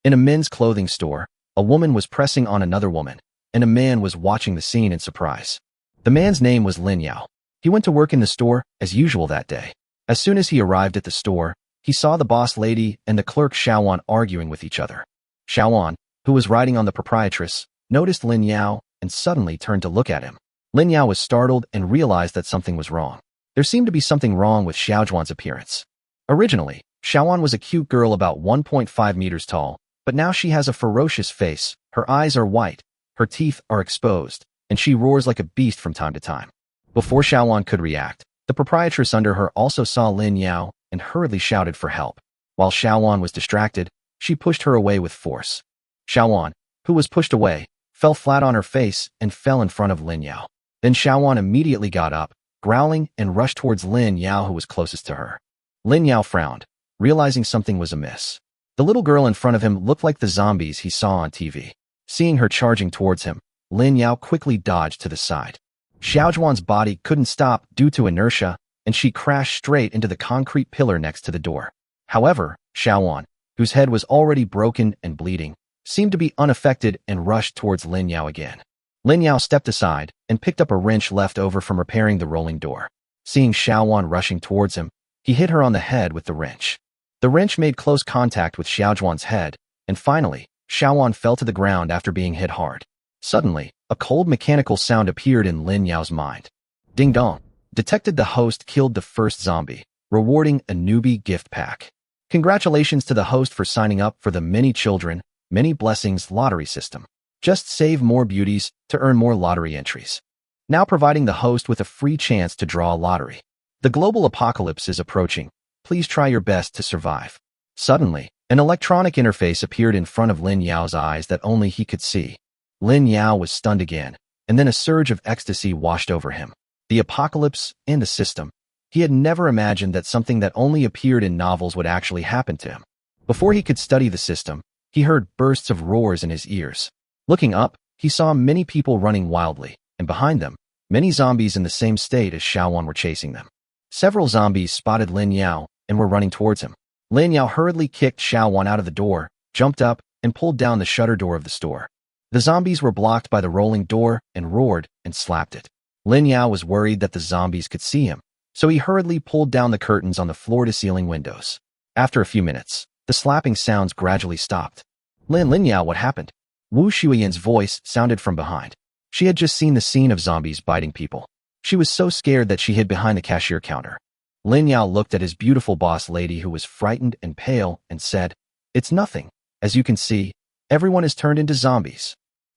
In a men's clothing store, a woman was pressing on another woman, and a man was watching the scene in surprise. The man's name was Lin Yao. He went to work in the store as usual that day. As soon as he arrived at the store, he saw the boss lady and the clerk Xiaowan arguing with each other. Xiaowan, who was riding on the proprietress, noticed Lin Yao and suddenly turned to look at him. Lin Yao was startled and realized that something was wrong. There seemed to be something wrong with Xiaojuan's appearance. Originally, Xiaowan was a cute girl about 1.5 meters tall, but now she has a ferocious face, her eyes are white, her teeth are exposed, and she roars like a beast from time to time. Before Xiaowan could react, the proprietress under her also saw Lin Yao and hurriedly shouted for help. While Xiaowan was distracted, she pushed her away with force. Xiaowan, who was pushed away, fell flat on her face and fell in front of Lin Yao. Then Xiaowan immediately got up, growling, and rushed towards Lin Yao, who was closest to her. Lin Yao frowned, realizing something was amiss. The little girl in front of him looked like the zombies he saw on TV. Seeing her charging towards him, Lin Yao quickly dodged to the side. Xiaojuan's body couldn't stop due to inertia, and she crashed straight into the concrete pillar next to the door. However, Xiaowan, whose head was already broken and bleeding, seemed to be unaffected and rushed towards Lin Yao again. Lin Yao stepped aside and picked up a wrench left over from repairing the rolling door. Seeing Xiaowan rushing towards him, he hit her on the head with the wrench. The wrench made close contact with Xiaojuan's head, and finally, Xiaowan fell to the ground after being hit hard. Suddenly, a cold mechanical sound appeared in Lin Yao's mind. Ding dong. Detected the host killed the first zombie, rewarding a newbie gift pack. Congratulations to the host for signing up for the Many Children, Many Blessings lottery system. Just save more beauties to earn more lottery entries. Now providing the host with a free chance to draw a lottery. The global apocalypse is approaching. Please try your best to survive. Suddenly, an electronic interface appeared in front of Lin Yao's eyes that only he could see. Lin Yao was stunned again, and then a surge of ecstasy washed over him. The apocalypse and the system. He had never imagined that something that only appeared in novels would actually happen to him. Before he could study the system, he heard bursts of roars in his ears. Looking up, he saw many people running wildly, and behind them, many zombies in the same state as Xiaowan were chasing them. Several zombies spotted Lin Yao and were running towards him. Lin Yao hurriedly kicked Xiaowan out of the door, jumped up, and pulled down the shutter door of the store. The zombies were blocked by the rolling door and roared and slapped it. Lin Yao was worried that the zombies could see him, so he hurriedly pulled down the curtains on the floor-to-ceiling windows. After a few minutes, the slapping sounds gradually stopped. Lin Yao, what happened? Wu Shuiyan's voice sounded from behind. She had just seen the scene of zombies biting people. She was so scared that she hid behind the cashier counter. Lin Yao looked at his beautiful boss lady, who was frightened and pale, and said, "It's nothing. As you can see, everyone is turned into zombies."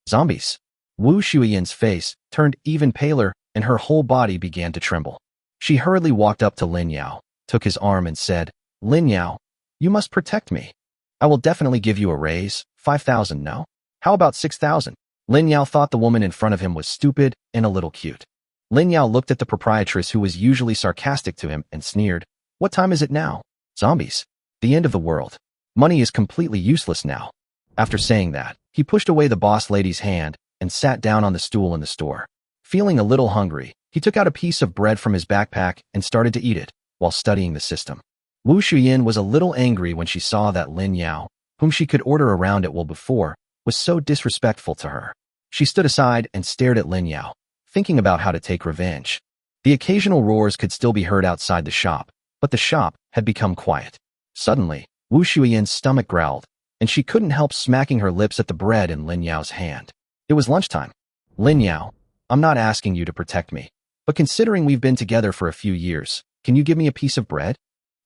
Zombies? Wu Shuiyan's face turned even paler, and her whole body began to tremble. She hurriedly walked up to Lin Yao, took his arm and said, "Lin Yao, you must protect me. I will definitely give you a raise, 5,000, no? How about 6,000? Lin Yao thought the woman in front of him was stupid and a little cute. Lin Yao looked at the proprietress, who was usually sarcastic to him, and sneered, "What time is it now? Zombies. The end of the world. Money is completely useless now." After saying that, he pushed away the boss lady's hand and sat down on the stool in the store. Feeling a little hungry, he took out a piece of bread from his backpack and started to eat it while studying the system. Wu Shuyan was a little angry when she saw that Lin Yao, whom she could order around at will before, was so disrespectful to her. She stood aside and stared at Lin Yao, thinking about how to take revenge. The occasional roars could still be heard outside the shop, but the shop had become quiet. Suddenly, Wu Shuyan's stomach growled, and she couldn't help smacking her lips at the bread in Lin Yao's hand. It was lunchtime. "Lin Yao, I'm not asking you to protect me, but considering we've been together for a few years, can you give me a piece of bread?"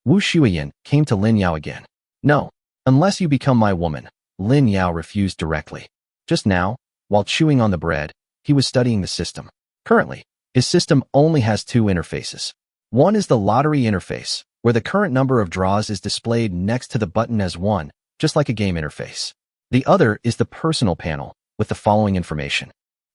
Wu Shuyan came to Lin Yao again. "No, unless you become my woman." Lin Yao refused directly. Just now, while chewing on the bread, he was studying the system. Currently, his system only has two interfaces. One is the lottery interface, where the current number of draws is displayed next to the button as 1, just like a game interface. The other is the personal panel, with the following information.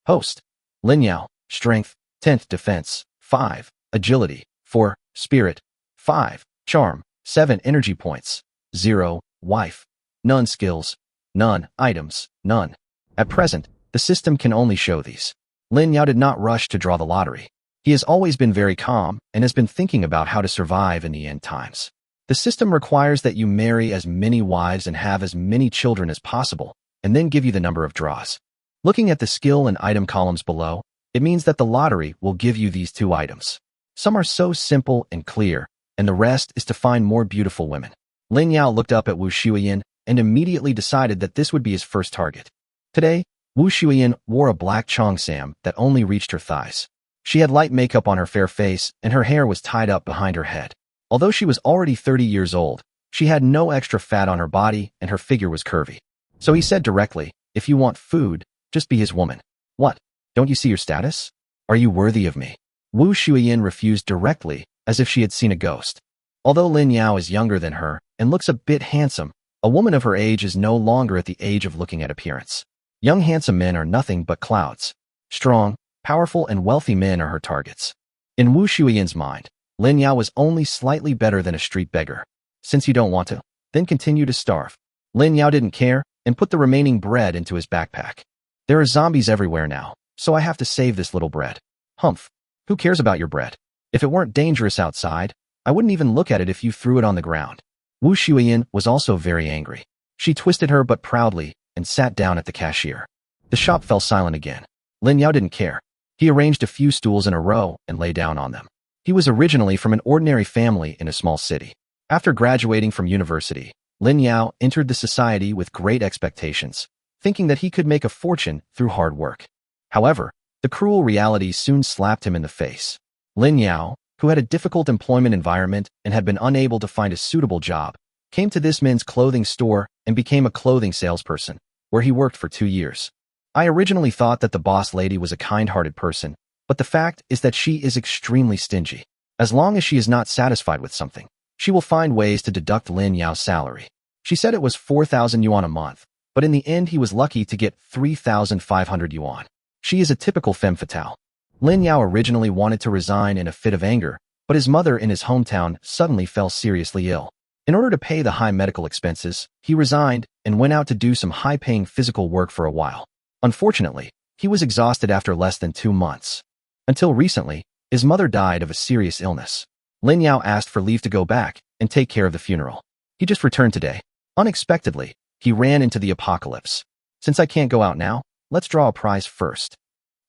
Host: Lin Yao, Strength, 10, Defense, 5, Agility, 4, Spirit, 5, Charm, 7, Energy Points, 0, Wife, none skills, none items, none. At present, the system can only show these. Lin Yao did not rush to draw the lottery. He has always been very calm and has been thinking about how to survive in the end times. The system requires that you marry as many wives and have as many children as possible, and then give you the number of draws. Looking at the skill and item columns below, it means that the lottery will give you these 2 items. Some are so simple and clear, and the rest is to find more beautiful women. Lin Yao looked up at Wu Shuiyan and immediately decided that this would be his first target. Today, Wu Shuiyan wore a black cheongsam that only reached her thighs. She had light makeup on her fair face, and her hair was tied up behind her head. Although she was already 30 years old, she had no extra fat on her body and her figure was curvy. So he said directly, "If you want food, just be his woman." "What? Don't you see your status? Are you worthy of me?" Wu Shuiyan refused directly, as if she had seen a ghost. Although Lin Yao is younger than her and looks a bit handsome, a woman of her age is no longer at the age of looking at appearance. Young handsome men are nothing but clouds. Strong, powerful, and wealthy men are her targets. In Wu Shuiyan's mind, Lin Yao was only slightly better than a street beggar. "Since you don't want to, then continue to starve." Lin Yao didn't care and put the remaining bread into his backpack. "There are zombies everywhere now, so I have to save this little bread." "Humph. Who cares about your bread? If it weren't dangerous outside, I wouldn't even look at it if you threw it on the ground." Wu Shuiyan was also very angry. She twisted her butt proudly and sat down at the cashier. The shop fell silent again. Lin Yao didn't care. He arranged a few stools in a row and lay down on them. He was originally from an ordinary family in a small city. After graduating from university, Lin Yao entered the society with great expectations, thinking that he could make a fortune through hard work. However, the cruel reality soon slapped him in the face. Lin Yao, who had a difficult employment environment and had been unable to find a suitable job, came to this men's clothing store and became a clothing salesperson, where he worked for 2 years. I originally thought that the boss lady was a kind-hearted person, but the fact is that she is extremely stingy. As long as she is not satisfied with something, she will find ways to deduct Lin Yao's salary. She said it was 4,000 yuan a month, but in the end he was lucky to get 3,500 yuan. She is a typical femme fatale. Lin Yao originally wanted to resign in a fit of anger, but his mother in his hometown suddenly fell seriously ill. In order to pay the high medical expenses, he resigned and went out to do some high-paying physical work for a while. Unfortunately, he was exhausted after less than 2 months. Until recently, his mother died of a serious illness. Lin Yao asked for leave to go back and take care of the funeral. He just returned today. Unexpectedly, he ran into the apocalypse. "Since I can't go out now, let's draw a prize first."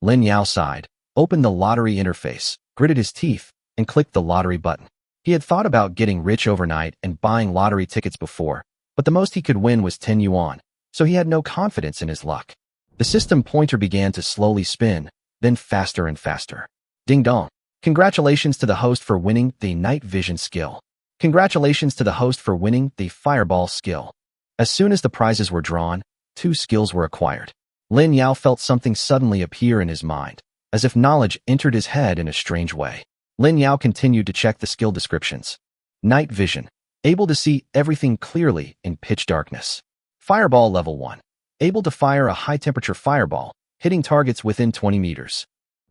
Lin Yao sighed, opened the lottery interface, gritted his teeth, and clicked the lottery button. He had thought about getting rich overnight and buying lottery tickets before, but the most he could win was 10 yuan, so he had no confidence in his luck. The system pointer began to slowly spin, then faster and faster. Ding dong. Congratulations to the host for winning the night vision skill. Congratulations to the host for winning the fireball skill. As soon as the prizes were drawn, 2 skills were acquired. Lin Yao felt something suddenly appear in his mind, as if knowledge entered his head in a strange way. Lin Yao continued to check the skill descriptions. Night vision, able to see everything clearly in pitch darkness. Fireball level 1, able to fire a high-temperature fireball, hitting targets within 20 meters.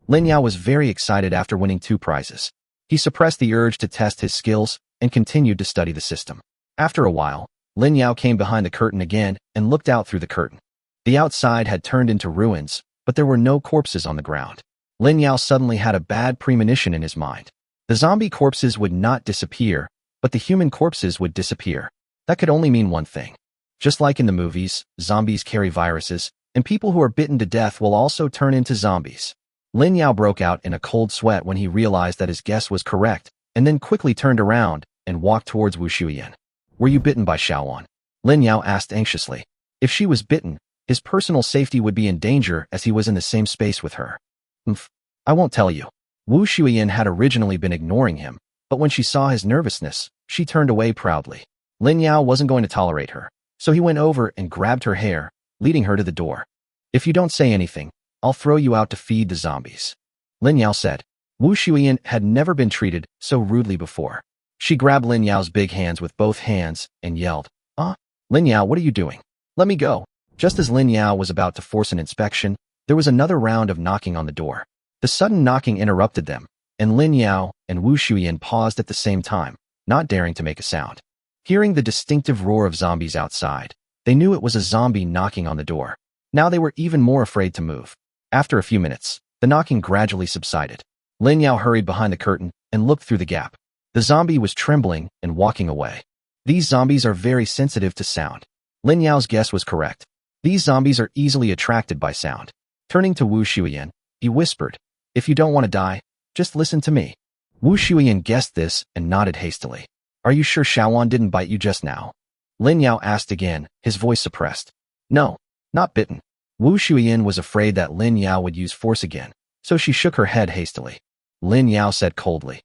Lin Yao was very excited after winning 2 prizes. He suppressed the urge to test his skills and continued to study the system. After a while, Lin Yao came behind the curtain again and looked out through the curtain. The outside had turned into ruins, but there were no corpses on the ground. Lin Yao suddenly had a bad premonition in his mind. The zombie corpses would not disappear, but the human corpses would disappear. That could only mean one thing. Just like in the movies, zombies carry viruses, and people who are bitten to death will also turn into zombies. Lin Yao broke out in a cold sweat when he realized that his guess was correct, and then quickly turned around and walked towards Wu Shuiyan. "Were you bitten by Xiaowan?" Lin Yao asked anxiously. If she was bitten, his personal safety would be in danger as he was in the same space with her. I won't tell you." Wu Shuiyan had originally been ignoring him, but when she saw his nervousness, she turned away proudly. Lin Yao wasn't going to tolerate her, so he went over and grabbed her hair, leading her to the door. "If you don't say anything, I'll throw you out to feed the zombies," Lin Yao said. Wu Shuiyan had never been treated so rudely before. She grabbed Lin Yao's big hands with both hands and yelled, Lin Yao, what are you doing? Let me go." Just as Lin Yao was about to force an inspection, there was another round of knocking on the door. The sudden knocking interrupted them, and Lin Yao and Wu Shuiyan paused at the same time, not daring to make a sound. Hearing the distinctive roar of zombies outside, they knew it was a zombie knocking on the door. Now they were even more afraid to move. After a few minutes, the knocking gradually subsided. Lin Yao hurried behind the curtain and looked through the gap. The zombie was trembling and walking away. These zombies are very sensitive to sound. Lin Yao's guess was correct. These zombies are easily attracted by sound. Turning to Wu Shuyan, he whispered, "If you don't want to die, just listen to me." Wu Shuyan guessed this and nodded hastily. "Are you sure Shaoan didn't bite you just now?" Lin Yao asked again, his voice suppressed. "No, not bitten." Wu Shuyan was afraid that Lin Yao would use force again, so she shook her head hastily. Lin Yao said coldly,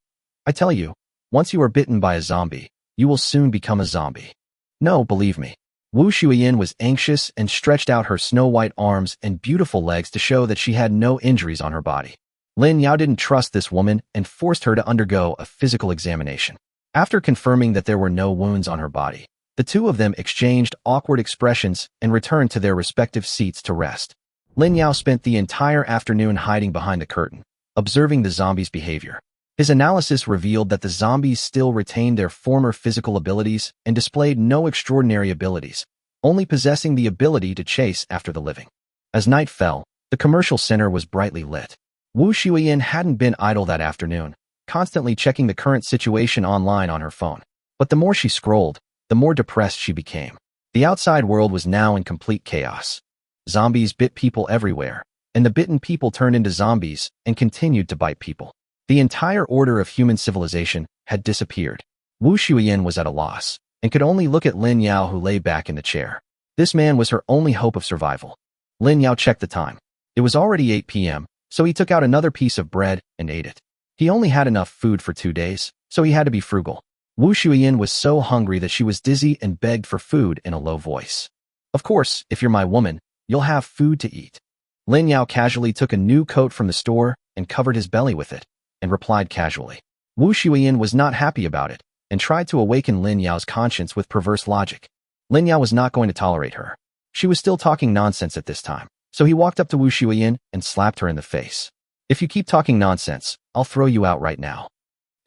"I tell you, once you are bitten by a zombie, you will soon become a zombie. No, believe me." Wu Shuyan was anxious and stretched out her snow-white arms and beautiful legs to show that she had no injuries on her body. Lin Yao didn't trust this woman and forced her to undergo a physical examination. After confirming that there were no wounds on her body, the two of them exchanged awkward expressions and returned to their respective seats to rest. Lin Yao spent the entire afternoon hiding behind the curtain, observing the zombies' behavior. His analysis revealed that the zombies still retained their former physical abilities and displayed no extraordinary abilities, only possessing the ability to chase after the living. As night fell, the commercial center was brightly lit. Wu Shuyan hadn't been idle that afternoon, constantly checking the current situation online on her phone. But the more she scrolled, the more depressed she became. The outside world was now in complete chaos. Zombies bit people everywhere, and the bitten people turned into zombies and continued to bite people. The entire order of human civilization had disappeared. Wu Shuyan was at a loss, and could only look at Lin Yao, who lay back in the chair. This man was her only hope of survival. Lin Yao checked the time. It was already 8 p.m., so he took out another piece of bread and ate it. He only had enough food for 2 days, so he had to be frugal. Wu Shuyan was so hungry that she was dizzy and begged for food in a low voice. "Of course, if you're my woman, you'll have food to eat." Lin Yao casually took a new coat from the store and covered his belly with it, and replied casually. Wu Shuyan was not happy about it, and tried to awaken Lin Yao's conscience with perverse logic. Lin Yao was not going to tolerate her. She was still talking nonsense at this time, so he walked up to Wu Shuyan and slapped her in the face. "If you keep talking nonsense, I'll throw you out right now."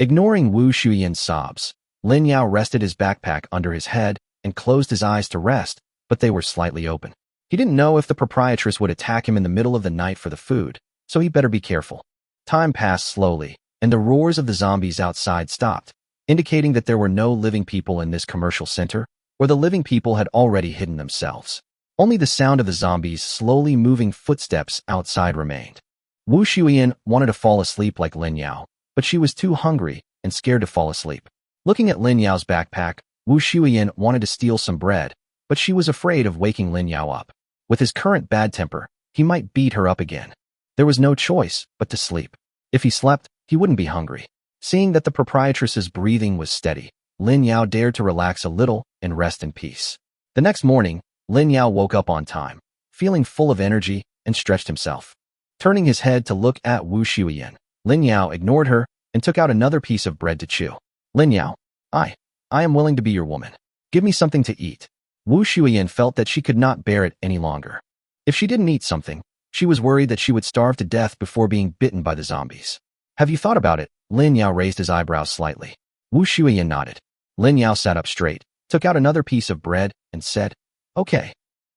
Ignoring Wu Shuyan's sobs, Lin Yao rested his backpack under his head and closed his eyes to rest, but they were slightly open. He didn't know if the proprietress would attack him in the middle of the night for the food, so he better be careful. Time passed slowly, and the roars of the zombies outside stopped, indicating that there were no living people in this commercial center, or the living people had already hidden themselves. Only the sound of the zombies' slowly moving footsteps outside remained. Wu Shuyan wanted to fall asleep like Lin Yao, but she was too hungry and scared to fall asleep. Looking at Lin Yao's backpack, Wu Shuyan wanted to steal some bread, but she was afraid of waking Lin Yao up. With his current bad temper, he might beat her up again. There was no choice but to sleep. If he slept, he wouldn't be hungry. Seeing that the proprietress's breathing was steady, Lin Yao dared to relax a little and rest in peace. The next morning, Lin Yao woke up on time, feeling full of energy, and stretched himself. Turning his head to look at Wu Shuyan, Lin Yao ignored her and took out another piece of bread to chew. "Lin Yao, I am willing to be your woman. Give me something to eat." Wu Shuyan felt that she could not bear it any longer. If she didn't eat something, she was worried that she would starve to death before being bitten by the zombies. "Have you thought about it?" Lin Yao raised his eyebrows slightly. Wu Shuyan nodded. Lin Yao sat up straight, took out another piece of bread, and said, "Okay."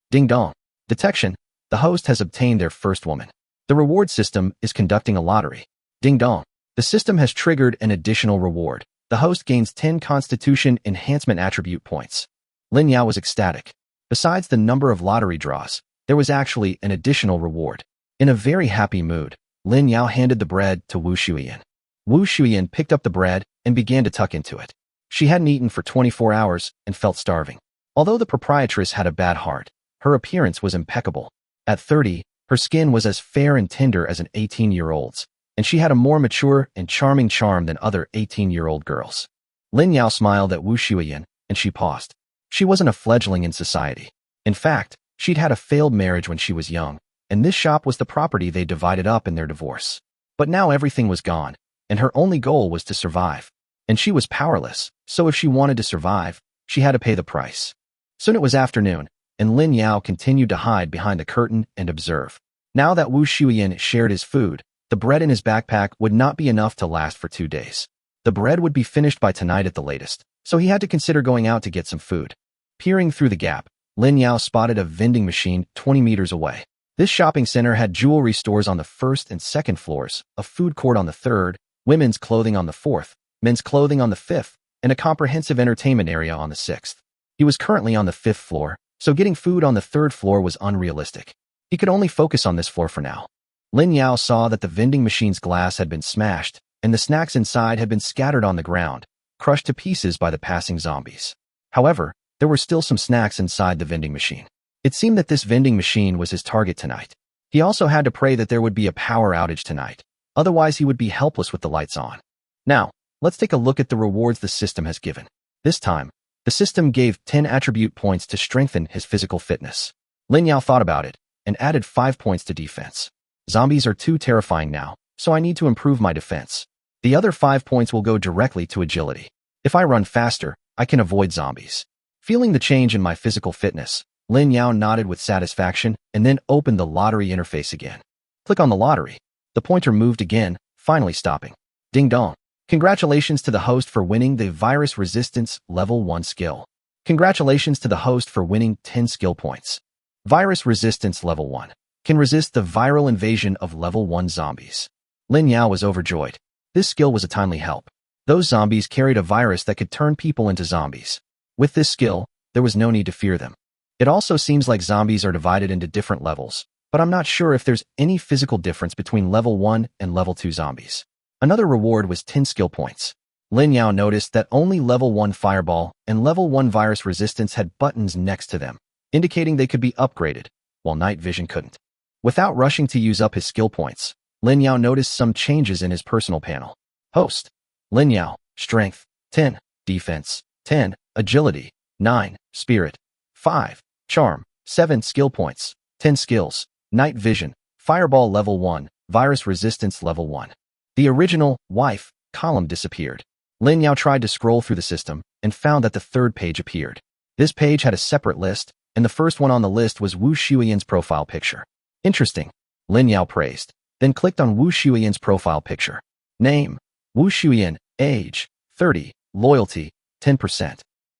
Ding dong. Detection. The host has obtained their first woman. The reward system is conducting a lottery. Ding dong. The system has triggered an additional reward. The host gains 10 Constitution Enhancement Attribute points. Lin Yao was ecstatic. Besides the number of lottery draws, there was actually an additional reward. In a very happy mood, Lin Yao handed the bread to Wu Shuyan. Wu Shuyan picked up the bread and began to tuck into it. She hadn't eaten for 24 hours and felt starving. Although the proprietress had a bad heart, her appearance was impeccable. At 30, her skin was as fair and tender as an 18-year-old's, and she had a more mature and charming charm than other 18-year-old girls. Lin Yao smiled at Wu Shuyan, and she paused. She wasn't a fledgling in society. In fact, she'd had a failed marriage when she was young, and this shop was the property they divided up in their divorce. But now everything was gone, and her only goal was to survive. And she was powerless, so if she wanted to survive, she had to pay the price. Soon it was afternoon, and Lin Yao continued to hide behind the curtain and observe. Now that Wu Shuyan shared his food, the bread in his backpack would not be enough to last for 2 days. The bread would be finished by tonight at the latest, so he had to consider going out to get some food. Peering through the gap, Lin Yao spotted a vending machine 20 meters away. This shopping center had jewelry stores on the first and second floors, a food court on the third, women's clothing on the fourth, men's clothing on the 5th, and a comprehensive entertainment area on the 6th. He was currently on the 5th floor, so getting food on the 3rd floor was unrealistic. He could only focus on this floor for now. Lin Yao saw that the vending machine's glass had been smashed, and the snacks inside had been scattered on the ground, crushed to pieces by the passing zombies. However, there were still some snacks inside the vending machine. It seemed that this vending machine was his target tonight. He also had to pray that there would be a power outage tonight, otherwise he would be helpless with the lights on. Now, let's take a look at the rewards the system has given. This time, the system gave 10 attribute points to strengthen his physical fitness. Lin Yao thought about it and added 5 points to defense. Zombies are too terrifying now, so I need to improve my defense. The other 5 points will go directly to agility. If I run faster, I can avoid zombies. Feeling the change in my physical fitness, Lin Yao nodded with satisfaction and then opened the lottery interface again. Click on the lottery. The pointer moved again, finally stopping. Ding dong. Congratulations to the host for winning the Virus Resistance Level 1 skill. Congratulations to the host for winning 10 skill points. Virus Resistance Level 1. Can resist the viral invasion of Level 1 zombies. Lin Yao was overjoyed. This skill was a timely help. Those zombies carried a virus that could turn people into zombies. With this skill, there was no need to fear them. It also seems like zombies are divided into different levels, but I'm not sure if there's any physical difference between Level 1 and Level 2 zombies. Another reward was 10 skill points. Lin Yao noticed that only Level 1 Fireball and Level 1 Virus Resistance had buttons next to them, indicating they could be upgraded, while Night Vision couldn't. Without rushing to use up his skill points, Lin Yao noticed some changes in his personal panel. Host. Lin Yao, Strength, 10, Defense, 10, Agility, 9, Spirit, 5, Charm, 7 skill points, 10 skills, Night Vision, Fireball Level 1, Virus Resistance Level 1. The original wife column disappeared. Lin Yao tried to scroll through the system and found that the 3rd page appeared. This page had a separate list, and the first one on the list was Wu Shuyan's profile picture. Interesting, Lin Yao praised, then clicked on Wu Shuyan's profile picture. Name, Wu Shuyan, age, 30, loyalty, 10%.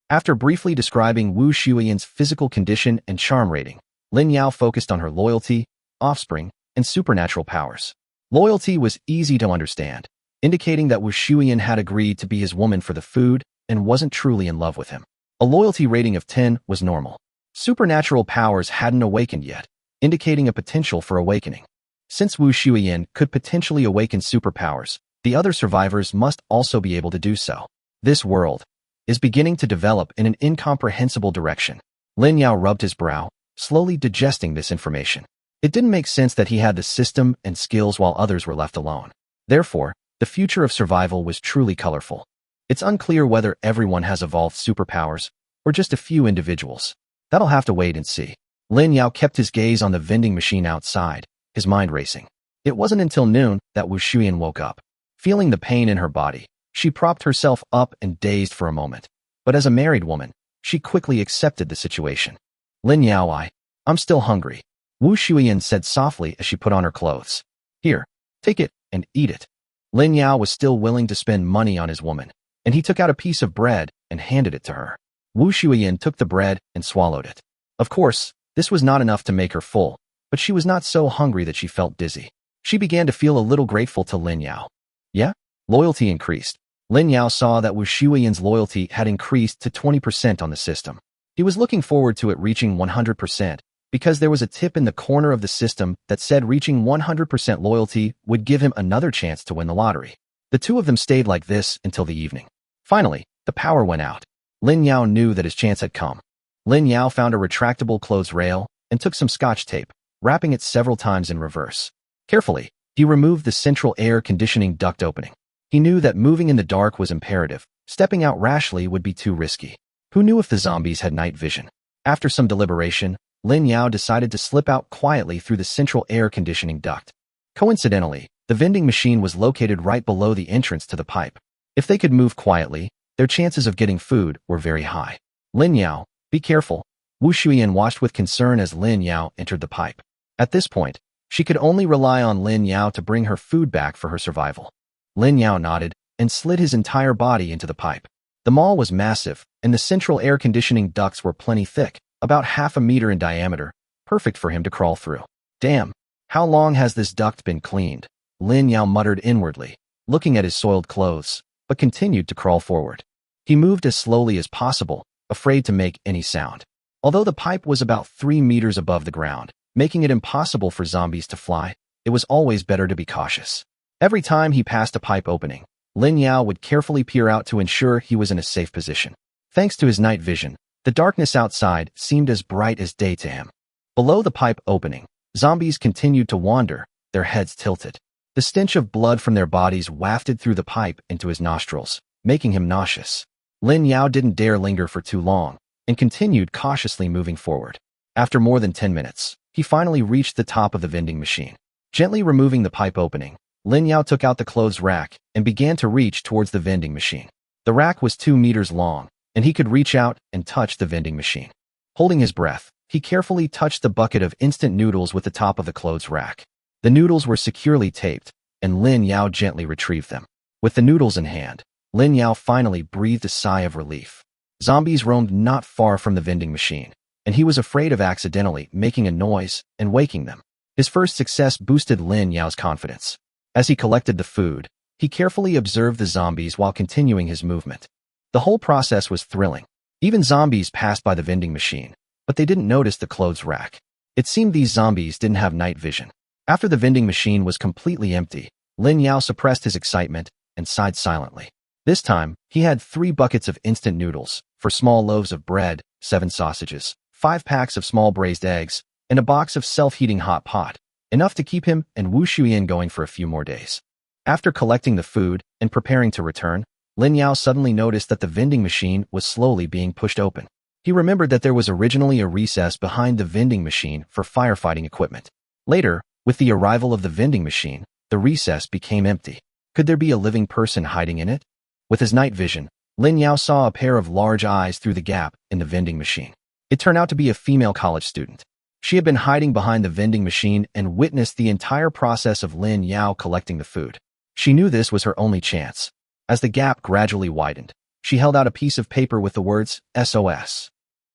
After briefly describing Wu Shuyan's physical condition and charm rating, Lin Yao focused on her loyalty, offspring, and supernatural powers. Loyalty was easy to understand, indicating that Wu Shuyan had agreed to be his woman for the food and wasn't truly in love with him. A loyalty rating of 10 was normal. Supernatural powers hadn't awakened yet, indicating a potential for awakening. Since Wu Shuyan could potentially awaken superpowers, the other survivors must also be able to do so. This world is beginning to develop in an incomprehensible direction. Lin Yao rubbed his brow, slowly digesting this information. It didn't make sense that he had the system and skills while others were left alone. Therefore, the future of survival was truly colorful. It's unclear whether everyone has evolved superpowers or just a few individuals. That'll have to wait and see. Lin Yao kept his gaze on the vending machine outside, his mind racing. It wasn't until noon that Wu Shuyan woke up. Feeling the pain in her body, she propped herself up and dazed for a moment. But as a married woman, she quickly accepted the situation. Lin Yao, I'm still hungry, Wu Shuyan said softly as she put on her clothes. Here, take it and eat it. Lin Yao was still willing to spend money on his woman, and he took out a piece of bread and handed it to her. Wu Shuyan took the bread and swallowed it. Of course, this was not enough to make her full, but she was not so hungry that she felt dizzy. She began to feel a little grateful to Lin Yao. Yeah? Loyalty increased. Lin Yao saw that Wu Shuyan's loyalty had increased to 20% on the system. He was looking forward to it reaching 100%, because there was a tip in the corner of the system that said reaching 100% loyalty would give him another chance to win the lottery. The two of them stayed like this until the evening. Finally, the power went out. Lin Yao knew that his chance had come. Lin Yao found a retractable clothes rail and took some scotch tape, wrapping it several times in reverse. Carefully, he removed the central air conditioning duct opening. He knew that moving in the dark was imperative. Stepping out rashly would be too risky. Who knew if the zombies had night vision? After some deliberation, Lin Yao decided to slip out quietly through the central air conditioning duct. Coincidentally, the vending machine was located right below the entrance to the pipe. If they could move quietly, their chances of getting food were very high. Lin Yao, be careful. Wu Shuyan watched with concern as Lin Yao entered the pipe. At this point, she could only rely on Lin Yao to bring her food back for her survival. Lin Yao nodded and slid his entire body into the pipe. The mall was massive, and the central air conditioning ducts were plenty thick, about half a meter in diameter, perfect for him to crawl through. Damn, how long has this duct been cleaned? Lin Yao muttered inwardly, looking at his soiled clothes. but continued to crawl forward. He moved as slowly as possible, afraid to make any sound. Although the pipe was about 3 meters above the ground, making it impossible for zombies to fly, it was always better to be cautious. Every time he passed a pipe opening, Lin Yao would carefully peer out to ensure he was in a safe position. Thanks to his night vision, the darkness outside seemed as bright as day to him. Below the pipe opening, zombies continued to wander, their heads tilted. The stench of blood from their bodies wafted through the pipe into his nostrils, making him nauseous. Lin Yao didn't dare linger for too long, and continued cautiously moving forward. After more than 10 minutes, he finally reached the top of the vending machine. Gently removing the pipe opening, Lin Yao took out the clothes rack and began to reach towards the vending machine. The rack was 2 meters long, and he could reach out and touch the vending machine. Holding his breath, he carefully touched the bucket of instant noodles with the top of the clothes rack. The noodles were securely taped, and Lin Yao gently retrieved them. With the noodles in hand, Lin Yao finally breathed a sigh of relief. Zombies roamed not far from the vending machine, and he was afraid of accidentally making a noise and waking them. His first success boosted Lin Yao's confidence. As he collected the food, he carefully observed the zombies while continuing his movement. The whole process was thrilling. Even zombies passed by the vending machine, but they didn't notice the clothes rack. It seemed these zombies didn't have night vision. After the vending machine was completely empty, Lin Yao suppressed his excitement and sighed silently. This time, he had 3 buckets of instant noodles, 4 small loaves of bread, 7 sausages, 5 packs of small braised eggs, and a box of self-heating hot pot, enough to keep him and Wu Shuyan going for a few more days. After collecting the food and preparing to return, Lin Yao suddenly noticed that the vending machine was slowly being pushed open. He remembered that there was originally a recess behind the vending machine for firefighting equipment. Later, with the arrival of the vending machine, the recess became empty. Could there be a living person hiding in it? With his night vision, Lin Yao saw a pair of large eyes through the gap in the vending machine. It turned out to be a female college student. She had been hiding behind the vending machine and witnessed the entire process of Lin Yao collecting the food. She knew this was her only chance. As the gap gradually widened, she held out a piece of paper with the words, SOS.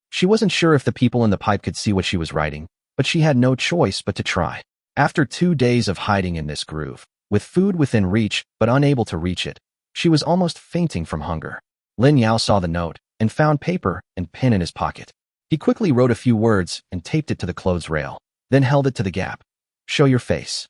She wasn't sure if the people in the pipe could see what she was writing, but she had no choice but to try. After 2 days of hiding in this groove, with food within reach but unable to reach it, she was almost fainting from hunger. Lin Yao saw the note and found paper and pen in his pocket. He quickly wrote a few words and taped it to the clothes rail, then held it to the gap. Show your face.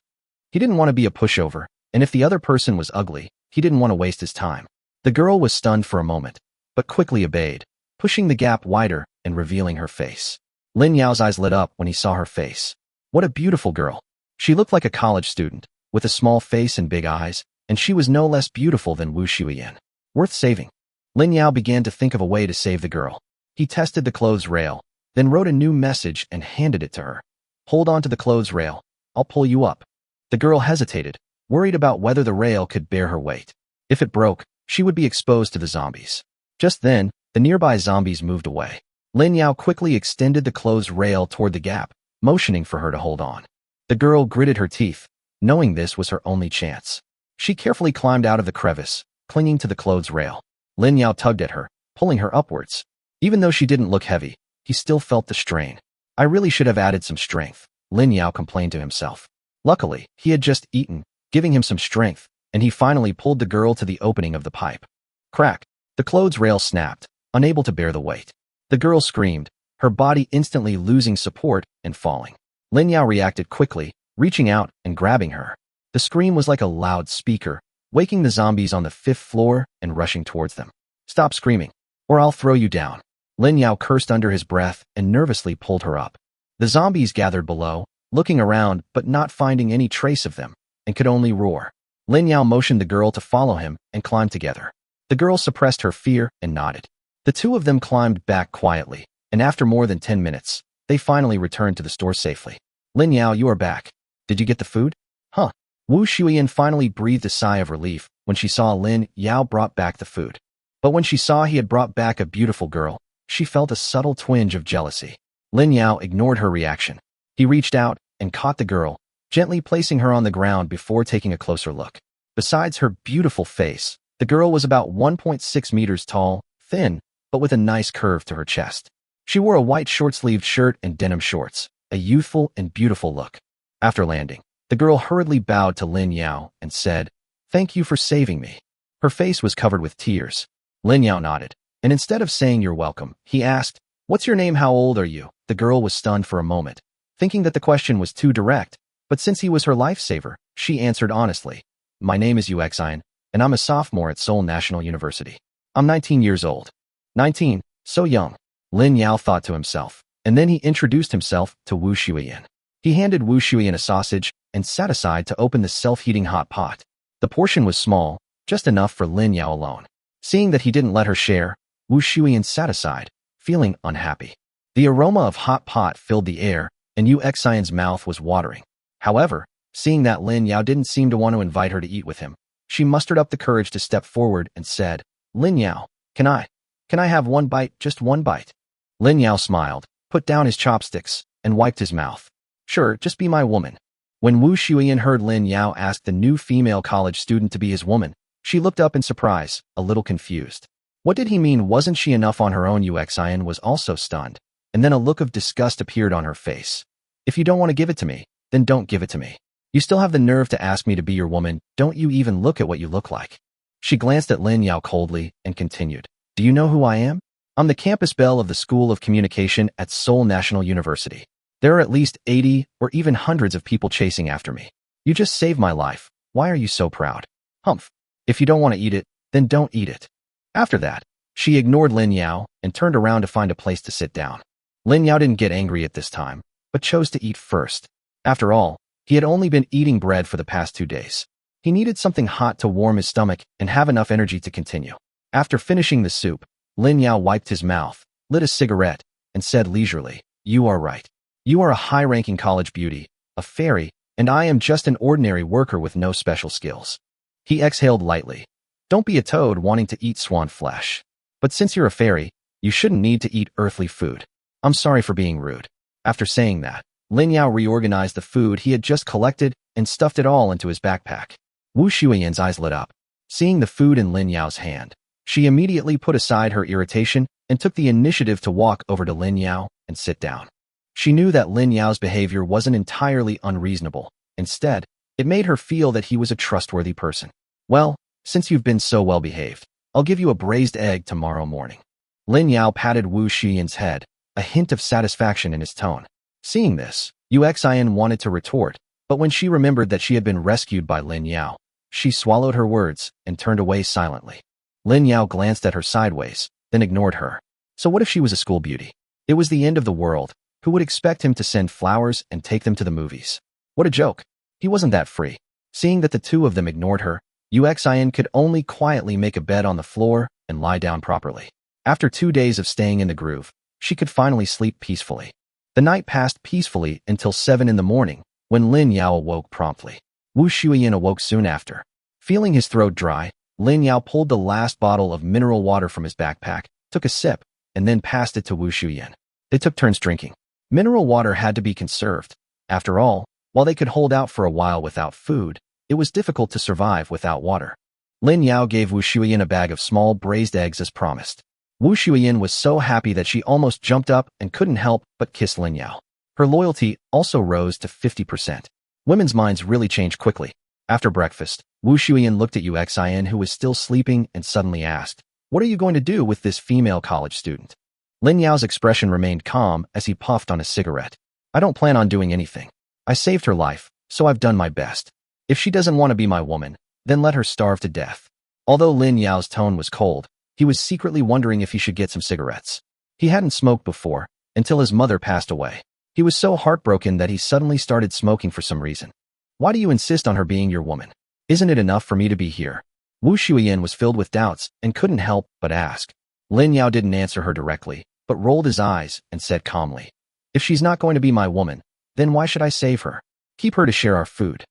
He didn't want to be a pushover, and if the other person was ugly, he didn't want to waste his time. The girl was stunned for a moment, but quickly obeyed, pushing the gap wider and revealing her face. Lin Yao's eyes lit up when he saw her face. What a beautiful girl. She looked like a college student, with a small face and big eyes, and she was no less beautiful than Wu Shuyan. Worth saving. Lin Yao began to think of a way to save the girl. He tested the clothes rail, then wrote a new message and handed it to her. Hold on to the clothes rail. I'll pull you up. The girl hesitated, worried about whether the rail could bear her weight. If it broke, she would be exposed to the zombies. Just then, the nearby zombies moved away. Lin Yao quickly extended the clothes rail toward the gap, motioning for her to hold on. The girl gritted her teeth, knowing this was her only chance. She carefully climbed out of the crevice, clinging to the clothes rail. Lin Yao tugged at her, pulling her upwards. Even though she didn't look heavy, he still felt the strain. I really should have added some strength, Lin Yao complained to himself. Luckily, he had just eaten, giving him some strength, and he finally pulled the girl to the opening of the pipe. Crack! The clothes rail snapped, unable to bear the weight. The girl screamed, her body instantly losing support and falling. Lin Yao reacted quickly, reaching out and grabbing her. The scream was like a loud speaker, waking the zombies on the 5th floor and rushing towards them. Stop screaming, or I'll throw you down. Lin Yao cursed under his breath and nervously pulled her up. The zombies gathered below, looking around but not finding any trace of them, and could only roar. Lin Yao motioned the girl to follow him and climb together. The girl suppressed her fear and nodded. The two of them climbed back quietly, and after more than 10 minutes, they finally returned to the store safely. Lin Yao, you are back. Did you get the food? Huh. Wu Shuyan finally breathed a sigh of relief when she saw Lin Yao brought back the food. But when she saw he had brought back a beautiful girl, she felt a subtle twinge of jealousy. Lin Yao ignored her reaction. He reached out and caught the girl, gently placing her on the ground before taking a closer look. Besides her beautiful face, the girl was about 1.6 meters tall, thin, but with a nice curve to her chest. She wore a white short-sleeved shirt and denim shorts, a youthful and beautiful look. After landing, the girl hurriedly bowed to Lin Yao and said, "Thank you for saving me. Her face was covered with tears. Lin Yao nodded, and instead of saying you're welcome, he asked, "What's your name? How old are you?" The girl was stunned for a moment, thinking that the question was too direct, but since he was her lifesaver, she answered honestly, "My name is Uxian, and I'm a sophomore at Seoul National University. I'm 19 years old." 19, so young, Lin Yao thought to himself, and then he introduced himself to Wu Shuiyan. He handed Wu Shuiyan a sausage and sat aside to open the self-heating hot pot. The portion was small, just enough for Lin Yao alone. Seeing that he didn't let her share, Wu Shuiyan sat aside, feeling unhappy. The aroma of hot pot filled the air, and Uxian's mouth was watering. However, seeing that Lin Yao didn't seem to want to invite her to eat with him, she mustered up the courage to step forward and said, "Lin Yao, can I have one bite, just one bite?" Lin Yao smiled, put down his chopsticks, and wiped his mouth. "Sure, just be my woman." When Wu Shuiyan heard Lin Yao ask the new female college student to be his woman, she looked up in surprise, a little confused. What did he mean? Wasn't she enough on her own? Uxian was also stunned, and then a look of disgust appeared on her face. "If you don't want to give it to me, then don't give it to me. You still have the nerve to ask me to be your woman. Don't you even look at what you look like." She glanced at Lin Yao coldly and continued, "Do you know who I am? I'm the campus belle of the School of Communication at Seoul National University. There are at least 80 or even hundreds of people chasing after me. You just saved my life. Why are you so proud? Humph. If you don't want to eat it, then don't eat it." After that, she ignored Lin Yao and turned around to find a place to sit down. Lin Yao didn't get angry at this time, but chose to eat first. After all, he had only been eating bread for the past 2 days. He needed something hot to warm his stomach and have enough energy to continue. After finishing the soup, Lin Yao wiped his mouth, lit a cigarette, and said leisurely, "You are right. You are a high-ranking college beauty, a fairy, and I am just an ordinary worker with no special skills." He exhaled lightly. "Don't be a toad wanting to eat swan flesh. But since you're a fairy, you shouldn't need to eat earthly food. I'm sorry for being rude." After saying that, Lin Yao reorganized the food he had just collected and stuffed it all into his backpack. Wu Shuiyan's eyes lit up. Seeing the food in Lin Yao's hand, she immediately put aside her irritation and took the initiative to walk over to Lin Yao and sit down. She knew that Lin Yao's behavior wasn't entirely unreasonable. Instead, it made her feel that he was a trustworthy person. "Well, since you've been so well behaved, I'll give you a braised egg tomorrow morning." Lin Yao patted Wu Shuiyan's head, a hint of satisfaction in his tone. Seeing this, Uxian wanted to retort, but when she remembered that she had been rescued by Lin Yao, she swallowed her words and turned away silently. Lin Yao glanced at her sideways, then ignored her. So what if she was a school beauty? It was the end of the world. Who would expect him to send flowers and take them to the movies? What a joke. He wasn't that free. Seeing that the two of them ignored her, Uxian could only quietly make a bed on the floor and lie down properly. After 2 days of staying in the groove, she could finally sleep peacefully. The night passed peacefully until 7 in the morning, when Lin Yao awoke promptly. Wu Shuiyan awoke soon after. Feeling his throat dry, Lin Yao pulled the last bottle of mineral water from his backpack, took a sip, and then passed it to Wu Shuiyan. They took turns drinking. Mineral water had to be conserved. After all, while they could hold out for a while without food, it was difficult to survive without water. Lin Yao gave Wu Shuiyan a bag of small braised eggs as promised. Wu Shuiyan was so happy that she almost jumped up and couldn't help but kiss Lin Yao. Her loyalty also rose to 50%. Women's minds really change quickly. After breakfast, Wu Shuiyan looked at Uxian, who was still sleeping, and suddenly asked, "What are you going to do with this female college student?" Lin Yao's expression remained calm as he puffed on a cigarette. "I don't plan on doing anything. I saved her life, so I've done my best. If she doesn't want to be my woman, then let her starve to death." Although Lin Yao's tone was cold, he was secretly wondering if he should get some cigarettes. He hadn't smoked before, until his mother passed away. He was so heartbroken that he suddenly started smoking for some reason. "Why do you insist on her being your woman? Isn't it enough for me to be here?" Wu Shuiyan was filled with doubts and couldn't help but ask. Lin Yao didn't answer her directly, but rolled his eyes and said calmly, "If she's not going to be my woman, then why should I save her? Keep her to share our food."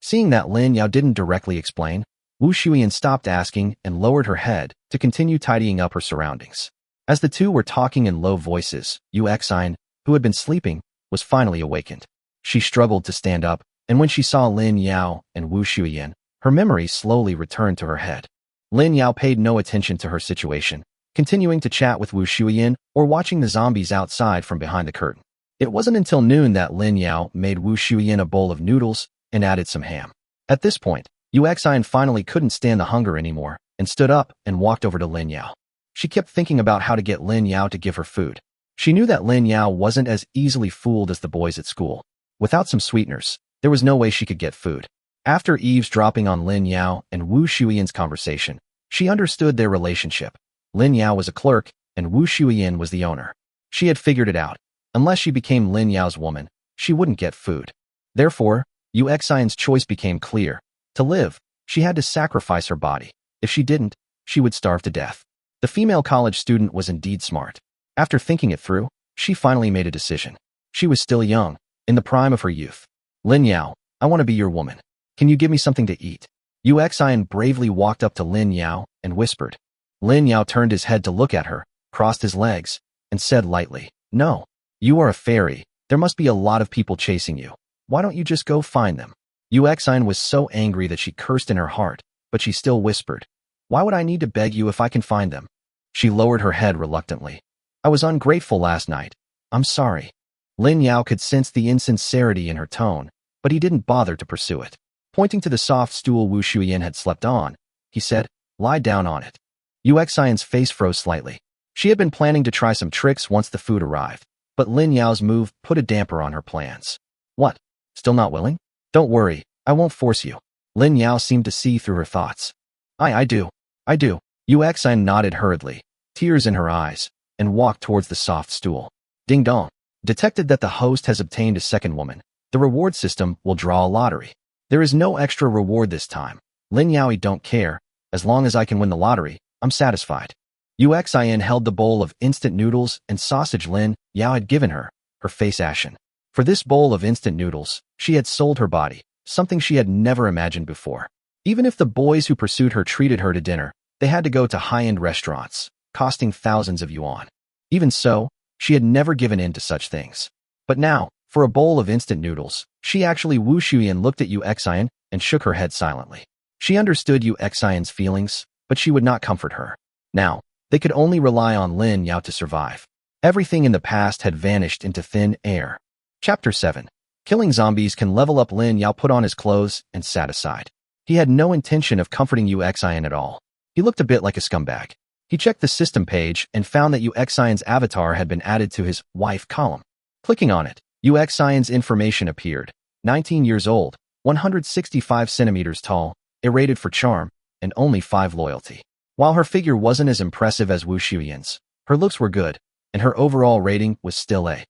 Seeing that Lin Yao didn't directly explain, Wu Shuiyan stopped asking and lowered her head to continue tidying up her surroundings. As the two were talking in low voices, Uxian, who had been sleeping, was finally awakened. She struggled to stand up, and when she saw Lin Yao and Wu Shuiyan, her memory slowly returned to her head. Lin Yao paid no attention to her situation, continuing to chat with Wu Shuiyan or watching the zombies outside from behind the curtain. It wasn't until noon that Lin Yao made Wu Shuiyan a bowl of noodles and added some ham. At this point, Uxian finally couldn't stand the hunger anymore, and stood up and walked over to Lin Yao. She kept thinking about how to get Lin Yao to give her food. She knew that Lin Yao wasn't as easily fooled as the boys at school. Without some sweeteners, there was no way she could get food. After eavesdropping on Lin Yao and Wu Shuiyan's conversation, she understood their relationship. Lin Yao was a clerk, and Wu Shuiyan was the owner. She had figured it out. Unless she became Lin Yao's woman, she wouldn't get food. Therefore, Yu Xian's choice became clear. To live, she had to sacrifice her body. If she didn't, she would starve to death. The female college student was indeed smart. After thinking it through, she finally made a decision. She was still young, in the prime of her youth. Lin Yao, I want to be your woman. Can you give me something to eat? Yu Xian bravely walked up to Lin Yao and whispered. Lin Yao turned his head to look at her, crossed his legs, and said lightly, No. You are a fairy. There must be a lot of people chasing you. Why don't you just go find them? Yu Xian was so angry that she cursed in her heart, but she still whispered, Why would I need to beg you if I can find them? She lowered her head reluctantly. I was ungrateful last night. I'm sorry. Lin Yao could sense the insincerity in her tone, but he didn't bother to pursue it. Pointing to the soft stool Wu Shuiyan had slept on, he said, Lie down on it. Yu Xian's face froze slightly. She had been planning to try some tricks once the food arrived, but Lin Yao's move put a damper on her plans. What? Still not willing? Don't worry, I won't force you. Lin Yao seemed to see through her thoughts. I do. Yu Xian nodded hurriedly, tears in her eyes, and walked towards the soft stool. Ding dong. Detected that the host has obtained a second woman. The reward system will draw a lottery. There is no extra reward this time. Lin Yao don't care. As long as I can win the lottery, I'm satisfied. Yu Xian held the bowl of instant noodles and sausage Lin Yao had given her, her face ashen. For this bowl of instant noodles, she had sold her body, something she had never imagined before. Even if the boys who pursued her treated her to dinner, they had to go to high-end restaurants, costing thousands of yuan. Even so, she had never given in to such things. But now, for a bowl of instant noodles, Wu Shuiyan looked at Yu Xian and shook her head silently. She understood Yu Xian's feelings, but she would not comfort her. Now, they could only rely on Lin Yao to survive. Everything in the past had vanished into thin air. Chapter 7. Killing zombies can level up. Lin Yao put on his clothes and sat aside. He had no intention of comforting Yu Xian at all. He looked a bit like a scumbag. He checked the system page and found that Yu Xian's avatar had been added to his wife column. Clicking on it, Yu Xian's information appeared. 19 years old, 165 centimeters tall, irrated for charm, and only 5 loyalty. While her figure wasn't as impressive as Wu Shuiyan's, her looks were good, and her overall rating was still A.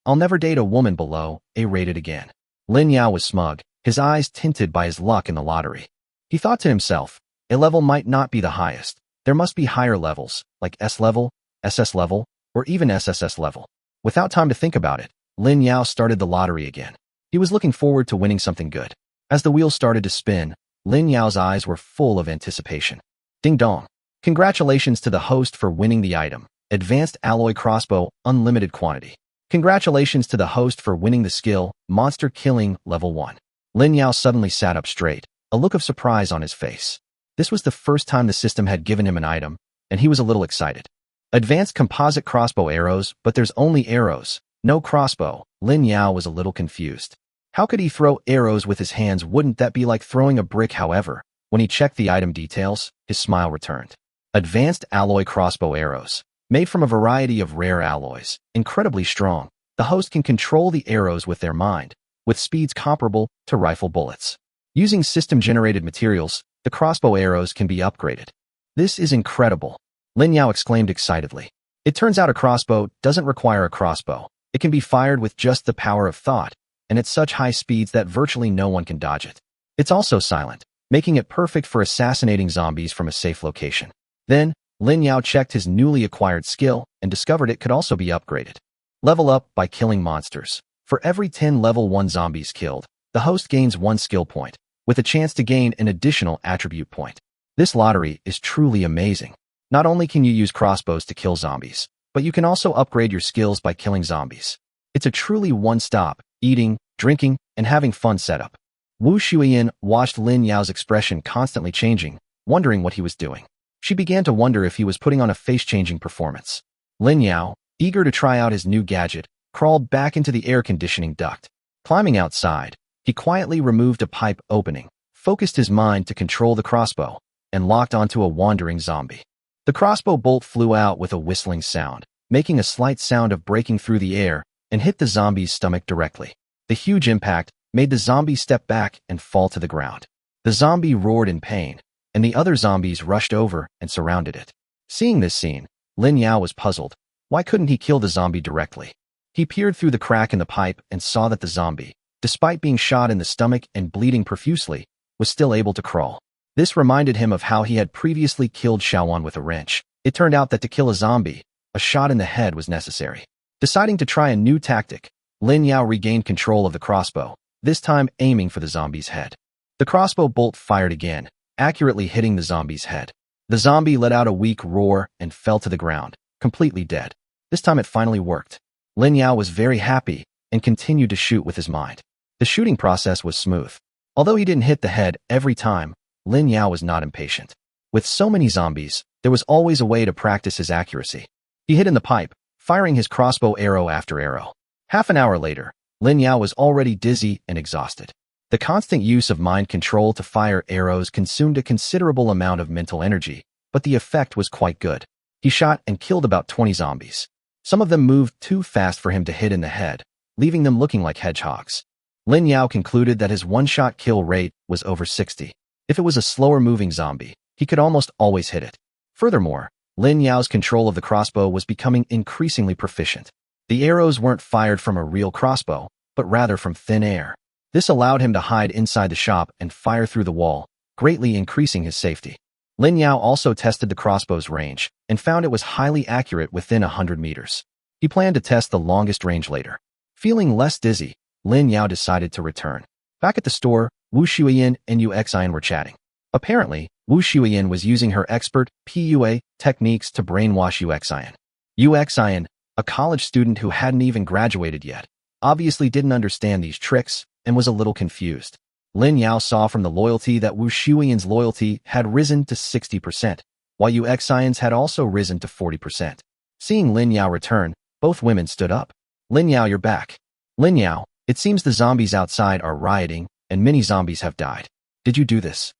I'll never date a woman below A rated again. Lin Yao was smug, his eyes tinted by his luck in the lottery. He thought to himself, A level might not be the highest. There must be higher levels, like S level, SS level, or even SSS level. Without time to think about it, Lin Yao started the lottery again. He was looking forward to winning something good. As the wheel started to spin, Lin Yao's eyes were full of anticipation. Ding dong. Congratulations to the host for winning the item, Advanced Alloy Crossbow, Unlimited Quantity. Congratulations to the host for winning the skill, Monster Killing, Level 1. Lin Yao suddenly sat up straight, a look of surprise on his face. This was the first time the system had given him an item, and he was a little excited. Advanced Composite Crossbow Arrows, but there's only arrows, no crossbow. Lin Yao was a little confused. How could he throw arrows with his hands? Wouldn't that be like throwing a brick? However, when he checked the item details, his smile returned. Advanced Alloy Crossbow Arrows. Made from a variety of rare alloys, incredibly strong, the host can control the arrows with their mind, with speeds comparable to rifle bullets. Using system-generated materials, the crossbow arrows can be upgraded. This is incredible, Lin Yao exclaimed excitedly. It turns out a crossbow doesn't require a crossbow. It can be fired with just the power of thought, and at such high speeds that virtually no one can dodge it. It's also silent, making it perfect for assassinating zombies from a safe location. Then, Lin Yao checked his newly acquired skill and discovered it could also be upgraded. Level up by killing monsters. For every 10 level 1 zombies killed, the host gains 1 skill point, with a chance to gain an additional attribute point. This lottery is truly amazing. Not only can you use crossbows to kill zombies, but you can also upgrade your skills by killing zombies. It's a truly one-stop, eating, drinking, and having fun setup. Wu Shuiyan watched Lin Yao's expression constantly changing, wondering what he was doing. She began to wonder if he was putting on a face-changing performance. Lin Yao, eager to try out his new gadget, crawled back into the air conditioning duct. Climbing outside, he quietly removed a pipe opening, focused his mind to control the crossbow, and locked onto a wandering zombie. The crossbow bolt flew out with a whistling sound, making a slight sound of breaking through the air, and hit the zombie's stomach directly. The huge impact made the zombie step back and fall to the ground. The zombie roared in pain, and the other zombies rushed over and surrounded it. Seeing this scene, Lin Yao was puzzled. Why couldn't he kill the zombie directly? He peered through the crack in the pipe and saw that the zombie, despite being shot in the stomach and bleeding profusely, was still able to crawl. This reminded him of how he had previously killed Xiaowan with a wrench. It turned out that to kill a zombie, a shot in the head was necessary. Deciding to try a new tactic, Lin Yao regained control of the crossbow, this time aiming for the zombie's head. The crossbow bolt fired again, accurately hitting the zombie's head. The zombie let out a weak roar and fell to the ground, completely dead. This time it finally worked. Lin Yao was very happy and continued to shoot with his mind. The shooting process was smooth. Although he didn't hit the head every time, Lin Yao was not impatient. With so many zombies, there was always a way to practice his accuracy. He hit in the pipe, firing his crossbow arrow after arrow. Half an hour later, Lin Yao was already dizzy and exhausted. The constant use of mind control to fire arrows consumed a considerable amount of mental energy, but the effect was quite good. He shot and killed about 20 zombies. Some of them moved too fast for him to hit in the head, leaving them looking like hedgehogs. Lin Yao concluded that his one-shot kill rate was over 60. If it was a slower-moving zombie, he could almost always hit it. Furthermore, Lin Yao's control of the crossbow was becoming increasingly proficient. The arrows weren't fired from a real crossbow, but rather from thin air. This allowed him to hide inside the shop and fire through the wall, greatly increasing his safety. Lin Yao also tested the crossbow's range and found it was highly accurate within 100 meters. He planned to test the longest range later. Feeling less dizzy, Lin Yao decided to return. Back at the store, Wu Shuiyin and Yu Xian were chatting. Apparently, Wu Shuiyin was using her expert PUA techniques to brainwash Yu Xian. Yu Xian, a college student who hadn't even graduated yet, obviously didn't understand these tricks and was a little confused. Lin Yao saw from the loyalty that Wu Shuiyan's loyalty had risen to 60%, while Yu Xian's had also risen to 40%. Seeing Lin Yao return, both women stood up. Lin Yao, you're back. Lin Yao, it seems the zombies outside are rioting, and many zombies have died. Did you do this?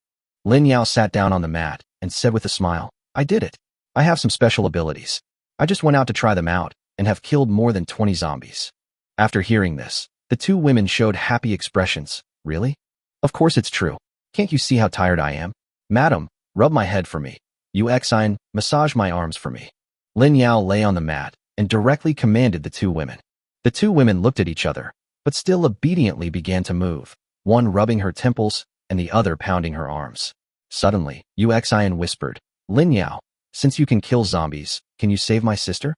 Lin Yao sat down on the mat and said with a smile, I did it. I have some special abilities. I just went out to try them out and have killed more than 20 zombies. After hearing this, the two women showed happy expressions. Really? Of course it's true. Can't you see how tired I am? Madam, rub my head for me. Yu Xian, massage my arms for me. Lin Yao lay on the mat and directly commanded the two women. The two women looked at each other, but still obediently began to move, one rubbing her temples and the other pounding her arms. Suddenly, Yu Xian whispered, Lin Yao, since you can kill zombies, can you save my sister?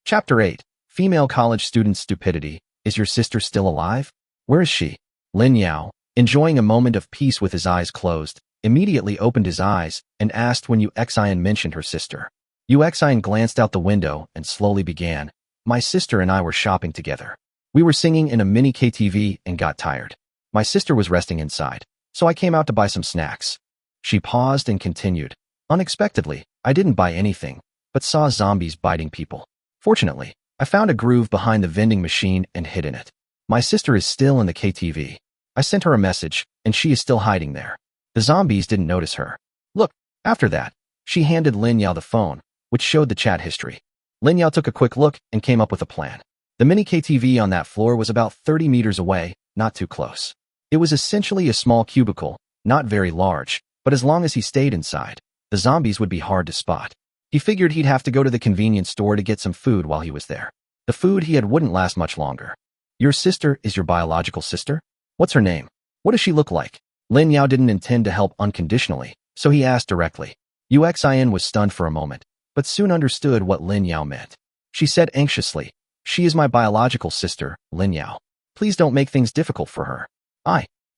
Chapter 8. Female college student's stupidity. Is your sister still alive? Where is she? Lin Yao, enjoying a moment of peace with his eyes closed, immediately opened his eyes and asked when Yu Xian mentioned her sister. Yu Xian glanced out the window and slowly began, my sister and I were shopping together. We were singing in a mini KTV and got tired. My sister was resting inside, so I came out to buy some snacks. She paused and continued, unexpectedly, I didn't buy anything, but saw zombies biting people. Fortunately, I found a groove behind the vending machine and hid in it. My sister is still in the KTV. I sent her a message, and she is still hiding there. The zombies didn't notice her. Look, after that, she handed Lin Yao the phone, which showed the chat history. Lin Yao took a quick look and came up with a plan. The mini KTV on that floor was about 30 meters away, not too close. It was essentially a small cubicle, not very large, but as long as he stayed inside, the zombies would be hard to spot. He figured he'd have to go to the convenience store to get some food while he was there. The food he had wouldn't last much longer. Your sister is your biological sister? What's her name? What does she look like? Lin Yao didn't intend to help unconditionally, so he asked directly. Yu Xian was stunned for a moment, but soon understood what Lin Yao meant. She said anxiously, she is my biological sister, Lin Yao. Please don't make things difficult for her.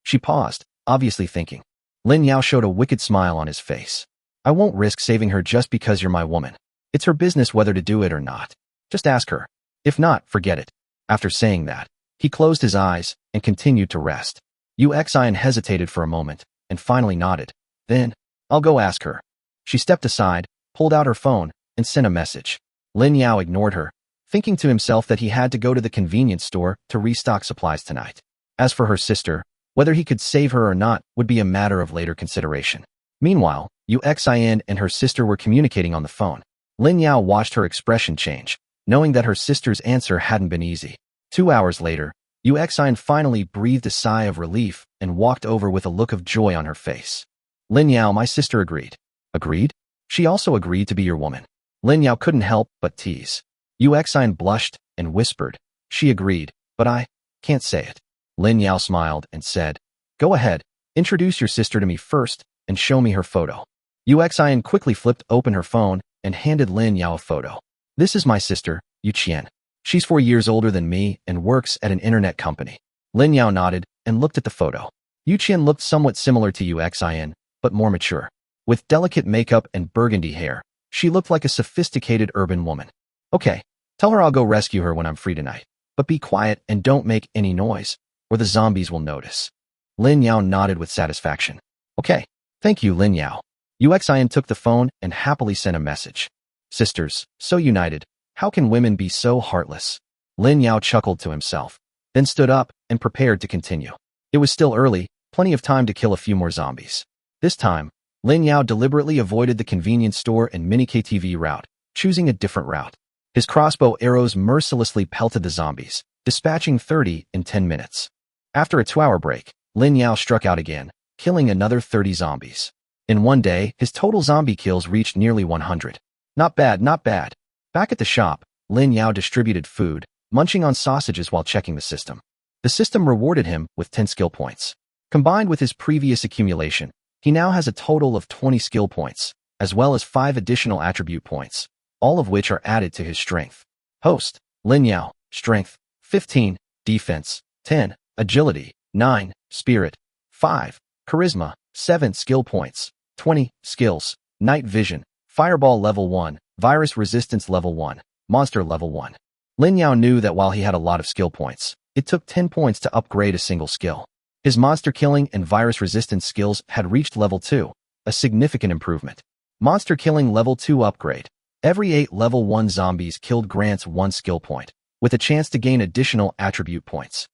She paused, obviously thinking. Lin Yao showed a wicked smile on his face. I won't risk saving her just because you're my woman. It's her business whether to do it or not. Just ask her. If not, forget it. After saying that, he closed his eyes and continued to rest. Yu Xian hesitated for a moment and finally nodded. Then, I'll go ask her. She stepped aside, pulled out her phone, and sent a message. Lin Yao ignored her, thinking to himself that he had to go to the convenience store to restock supplies tonight. As for her sister, whether he could save her or not would be a matter of later consideration. Meanwhile, Uxin and her sister were communicating on the phone. Lin Yao watched her expression change, knowing that her sister's answer hadn't been easy. 2 hours later, Uxin finally breathed a sigh of relief and walked over with a look of joy on her face. Lin Yao, my sister agreed. Agreed? She also agreed to be your woman. Lin Yao couldn't help but tease. Uxin blushed and whispered, she agreed, but I can't say it. Lin Yao smiled and said, go ahead, introduce your sister to me first and show me her photo. Uxin quickly flipped open her phone and handed Lin Yao a photo. This is my sister, Yu Qian. She's 4 years older than me and works at an internet company. Lin Yao nodded and looked at the photo. Yu Qian looked somewhat similar to Uxin, but more mature. With delicate makeup and burgundy hair, she looked like a sophisticated urban woman. Okay, tell her I'll go rescue her when I'm free tonight. But be quiet and don't make any noise, or the zombies will notice. Lin Yao nodded with satisfaction. Okay, thank you, Lin Yao. Uxin took the phone and happily sent a message. Sisters, so united, how can women be so heartless? Lin Yao chuckled to himself, then stood up and prepared to continue. It was still early, plenty of time to kill a few more zombies. This time, Lin Yao deliberately avoided the convenience store and mini KTV route, choosing a different route. His crossbow arrows mercilessly pelted the zombies, dispatching 30 in 10 minutes. After a 2-hour break, Lin Yao struck out again, killing another 30 zombies. In one day, his total zombie kills reached nearly 100. Not bad, not bad. Back at the shop, Lin Yao distributed food, munching on sausages while checking the system. The system rewarded him with 10 skill points. Combined with his previous accumulation, he now has a total of 20 skill points, as well as 5 additional attribute points, all of which are added to his strength. Host, Lin Yao, Strength, 15, Defense, 10, Agility, 9, Spirit, 5, Charisma, 7 skill points, 20, Skills, Night Vision, Fireball Level 1, Virus Resistance Level 1, Monster Level 1. Lin Yao knew that while he had a lot of skill points, it took 10 points to upgrade a single skill. His monster killing and virus resistance skills had reached Level 2, a significant improvement. Monster killing Level 2 upgrade. Every 8 Level 1 zombies killed grants 1 skill point, with a chance to gain additional attribute points.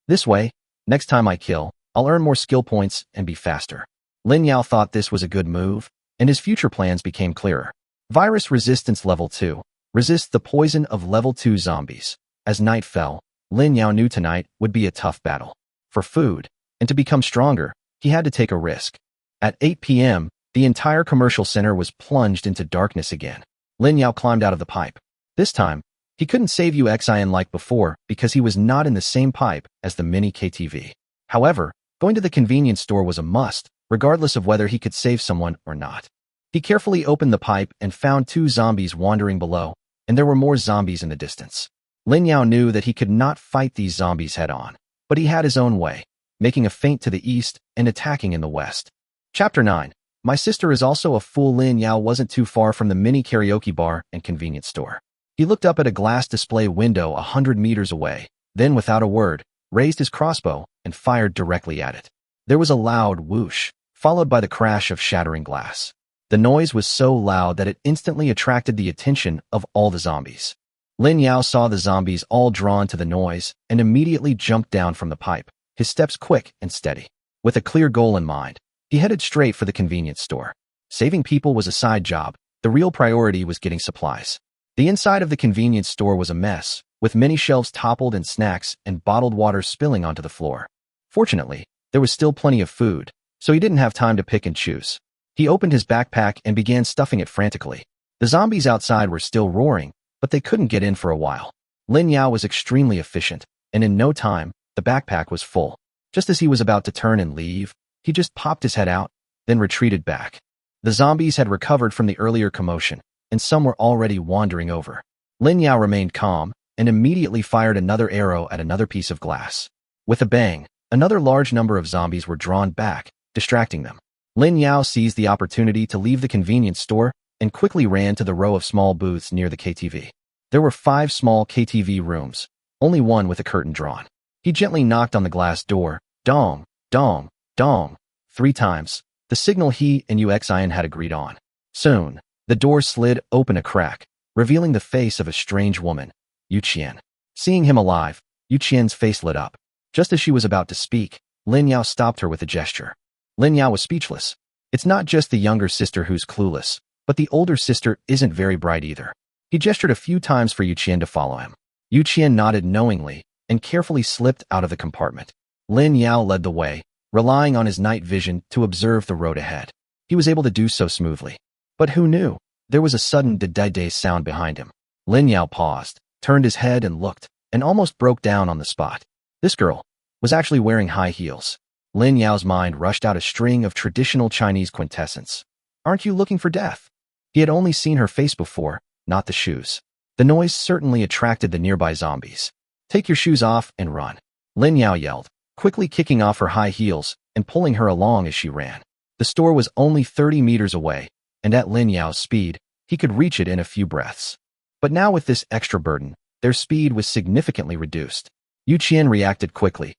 This way, next time I kill, I'll earn more skill points and be faster. Lin Yao thought this was a good move, and his future plans became clearer. Virus Resistance Level 2. Resist the poison of Level 2 zombies. As night fell, Lin Yao knew tonight would be a tough battle. For food, and to become stronger, he had to take a risk. At 8 p.m., the entire commercial center was plunged into darkness again. Lin Yao climbed out of the pipe. This time, he couldn't save Uxin like before because he was not in the same pipe as the mini KTV. However, going to the convenience store was a must, regardless of whether he could save someone or not. He carefully opened the pipe and found 2 zombies wandering below, and there were more zombies in the distance. Lin Yao knew that he could not fight these zombies head-on, but he had his own way, making a feint to the east and attacking in the west. Chapter 9. My sister is also a fool. Lin Yao wasn't too far from the mini karaoke bar and convenience store. He looked up at a glass display window 100 meters away, then without a word, raised his crossbow and fired directly at it. There was a loud whoosh, followed by the crash of shattering glass. The noise was so loud that it instantly attracted the attention of all the zombies. Lin Yao saw the zombies all drawn to the noise and immediately jumped down from the pipe, his steps quick and steady. With a clear goal in mind, he headed straight for the convenience store. Saving people was a side job. The real priority was getting supplies. The inside of the convenience store was a mess, with many shelves toppled and snacks and bottled water spilling onto the floor. Fortunately, there was still plenty of food, so he didn't have time to pick and choose. He opened his backpack and began stuffing it frantically. The zombies outside were still roaring, but they couldn't get in for a while. Lin Yao was extremely efficient, and in no time, the backpack was full. Just as he was about to turn and leave, he just popped his head out, then retreated back. The zombies had recovered from the earlier commotion, and some were already wandering over. Lin Yao remained calm and immediately fired another arrow at another piece of glass. With a bang, another large number of zombies were drawn back, distracting them. Lin Yao seized the opportunity to leave the convenience store and quickly ran to the row of small booths near the KTV. There were 5 small KTV rooms, only one with a curtain drawn. He gently knocked on the glass door, dong, dong, dong, 3 times, the signal he and Uxin had agreed on. Soon, the door slid open a crack, revealing the face of a strange woman, Yu Qian. Seeing him alive, Yu Qian's face lit up. Just as she was about to speak, Lin Yao stopped her with a gesture. Lin Yao was speechless. It's not just the younger sister who's clueless, but the older sister isn't very bright either. He gestured a few times for Yu Qian to follow him. Yu Qian nodded knowingly and carefully slipped out of the compartment. Lin Yao led the way, relying on his night vision to observe the road ahead. He was able to do so smoothly. But who knew? There was a sudden da-da-da sound behind him. Lin Yao paused, turned his head and looked, and almost broke down on the spot. This girl was actually wearing high heels. Lin Yao's mind rushed out a string of traditional Chinese quintessence. Aren't you looking for death? He had only seen her face before, not the shoes. The noise certainly attracted the nearby zombies. Take your shoes off and run, Lin Yao yelled, quickly kicking off her high heels and pulling her along as she ran. The store was only 30 meters away, and at Lin Yao's speed, he could reach it in a few breaths. But now with this extra burden, their speed was significantly reduced. Yu Qian reacted quickly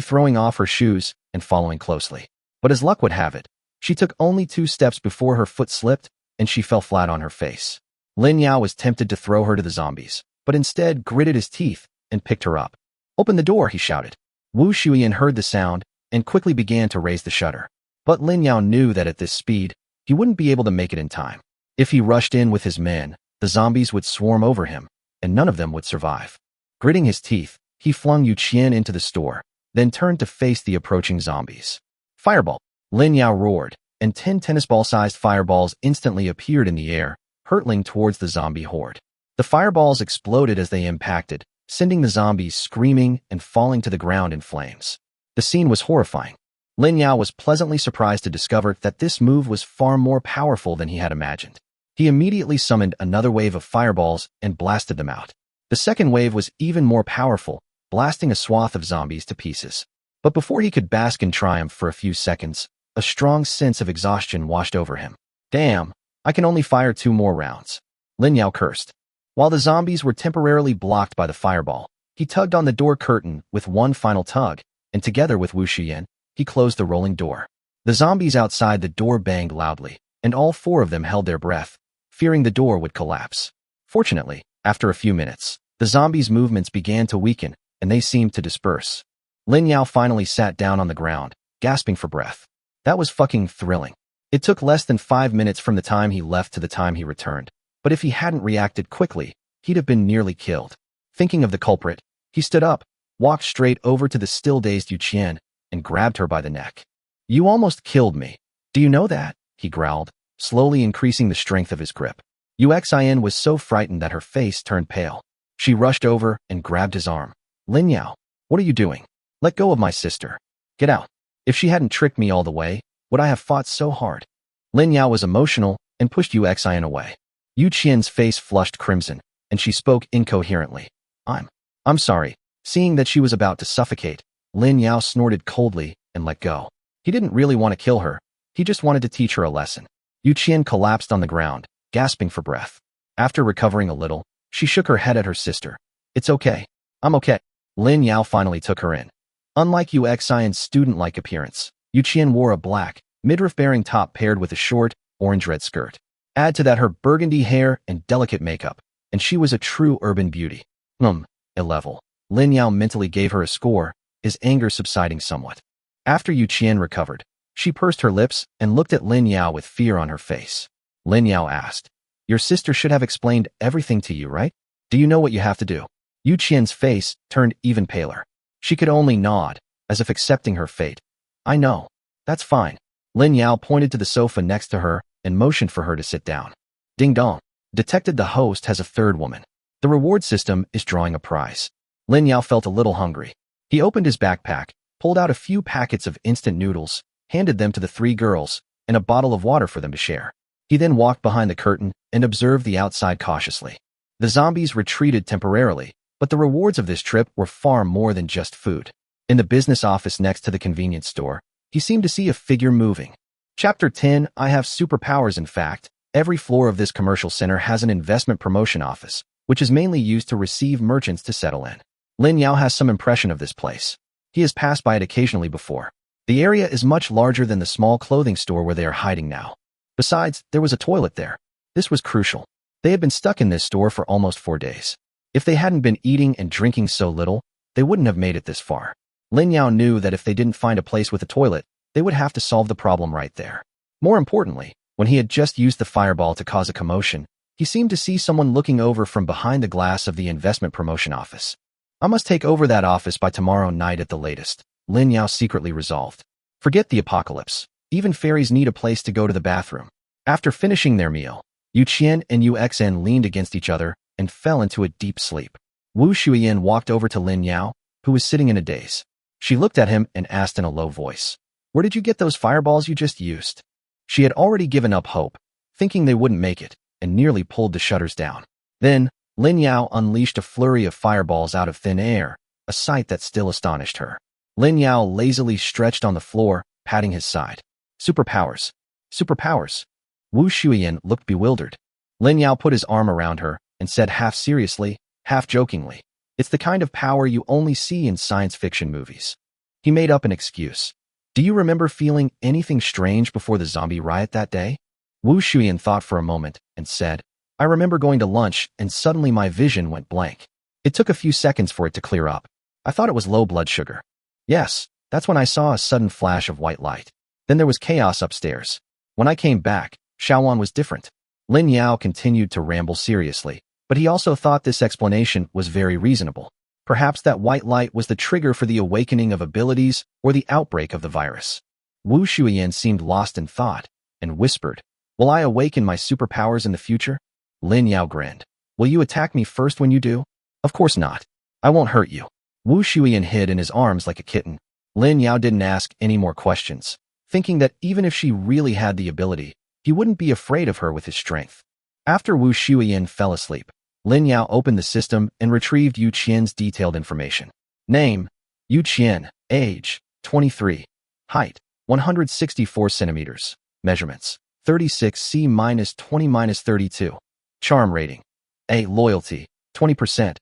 throwing off her shoes and following closely. But as luck would have it, she took only 2 steps before her foot slipped and she fell flat on her face. Lin Yao was tempted to throw her to the zombies, but instead gritted his teeth and picked her up. Open the door, he shouted. Wu Shuyan heard the sound and quickly began to raise the shutter. But Lin Yao knew that at this speed, he wouldn't be able to make it in time. If he rushed in with his men, the zombies would swarm over him, and none of them would survive. Gritting his teeth, he flung Yu Qian into the store, then turned to face the approaching zombies. Fireball! Lin Yao roared, and 10 tennis ball-sized fireballs instantly appeared in the air, hurtling towards the zombie horde. The fireballs exploded as they impacted, sending the zombies screaming and falling to the ground in flames. The scene was horrifying. Lin Yao was pleasantly surprised to discover that this move was far more powerful than he had imagined. He immediately summoned another wave of fireballs and blasted them out. The second wave was even more powerful, blasting a swath of zombies to pieces. But before he could bask in triumph for a few seconds, a strong sense of exhaustion washed over him. Damn, I can only fire 2 more rounds. Lin Yao cursed. While the zombies were temporarily blocked by the fireball, he tugged on the door curtain with one final tug, and together with Wu Shiyan, he closed the rolling door. The zombies outside the door banged loudly, and all 4 of them held their breath, fearing the door would collapse. Fortunately, after a few minutes, the zombies' movements began to weaken, and they seemed to disperse. Lin Yao finally sat down on the ground, gasping for breath. That was fucking thrilling. It took less than 5 minutes from the time he left to the time he returned, but if he hadn't reacted quickly, he'd have been nearly killed. Thinking of the culprit, he stood up, walked straight over to the still-dazed Yu Qian, and grabbed her by the neck. You almost killed me. Do you know that? He growled, slowly increasing the strength of his grip. Yu Xian was so frightened that her face turned pale. She rushed over and grabbed his arm. Lin Yao, what are you doing? Let go of my sister. Get out. If she hadn't tricked me all the way, would I have fought so hard? Lin Yao was emotional and pushed Yu Xian away. Yu Qian's face flushed crimson, and she spoke incoherently. I'm sorry. Seeing that she was about to suffocate, Lin Yao snorted coldly and let go. He didn't really want to kill her. He just wanted to teach her a lesson. Yu Qian collapsed on the ground, gasping for breath. After recovering a little, she shook her head at her sister. It's okay. I'm okay. Lin Yao finally took her in. Unlike Yu Xian's student-like appearance, Yu Qian wore a black, midriff-bearing top paired with a short, orange-red skirt. Add to that her burgundy hair and delicate makeup, and she was a true urban beauty. A level. Lin Yao mentally gave her a score, his anger subsiding somewhat. After Yu Qian recovered, she pursed her lips and looked at Lin Yao with fear on her face. Lin Yao asked, Your sister should have explained everything to you, right? Do you know what you have to do? Yu Qian's face turned even paler. She could only nod, as if accepting her fate. I know. That's fine. Lin Yao pointed to the sofa next to her and motioned for her to sit down. Ding dong. Detected the host has a third woman. The reward system is drawing a prize. Lin Yao felt a little hungry. He opened his backpack, pulled out a few packets of instant noodles, handed them to the 3 girls, and a bottle of water for them to share. He then walked behind the curtain and observed the outside cautiously. The zombies retreated temporarily, but the rewards of this trip were far more than just food. In the business office next to the convenience store, he seemed to see a figure moving. Chapter 10 I have superpowers. In fact, every floor of this commercial center has an investment promotion office, which is mainly used to receive merchants to settle in. Lin Yao has some impression of this place. He has passed by it occasionally before. The area is much larger than the small clothing store where they are hiding now. Besides, there was a toilet there. This was crucial. They had been stuck in this store for almost 4 days. If they hadn't been eating and drinking so little, they wouldn't have made it this far. Lin Yao knew that if they didn't find a place with a toilet, they would have to solve the problem right there. More importantly, when he had just used the fireball to cause a commotion, he seemed to see someone looking over from behind the glass of the investment promotion office. I must take over that office by tomorrow night at the latest, Lin Yao secretly resolved. Forget the apocalypse. Even fairies need a place to go to the bathroom. After finishing their meal, Yu Qian and Yu Xen leaned against each other and fell into a deep sleep. Wu Shuyan walked over to Lin Yao, who was sitting in a daze. She looked at him and asked in a low voice, "Where did you get those fireballs you just used?" She had already given up hope, thinking they wouldn't make it, and nearly pulled the shutters down. Then, Lin Yao unleashed a flurry of fireballs out of thin air, a sight that still astonished her. Lin Yao lazily stretched on the floor, patting his side. Superpowers. Superpowers. Wu Shuyan looked bewildered. Lin Yao put his arm around her and said half seriously, half jokingly, "It's the kind of power you only see in science fiction movies." He made up an excuse. "Do you remember feeling anything strange before the zombie riot that day?" Wu Shuyan thought for a moment and said, "I remember going to lunch and suddenly my vision went blank. It took a few seconds for it to clear up. I thought it was low blood sugar. Yes, that's when I saw a sudden flash of white light. Then there was chaos upstairs. When I came back, Shaowan was different." Lin Yao continued to ramble seriously, but he also thought this explanation was very reasonable. Perhaps that white light was the trigger for the awakening of abilities or the outbreak of the virus. Wu Shuyan seemed lost in thought and whispered, "Will I awaken my superpowers in the future?" Lin Yao grinned. "Will you attack me first when you do?" "Of course not. I won't hurt you." Wu Shuyan hid in his arms like a kitten. Lin Yao didn't ask any more questions, thinking that even if she really had the ability, he wouldn't be afraid of her with his strength. After Wu Shuyan fell asleep, Lin Yao opened the system and retrieved Yu Qian's detailed information. Name, Yu Qian. Age, 23. Height, 164 centimeters. Measurements, 36C-20-32. Charm rating, A. Loyalty, 20%.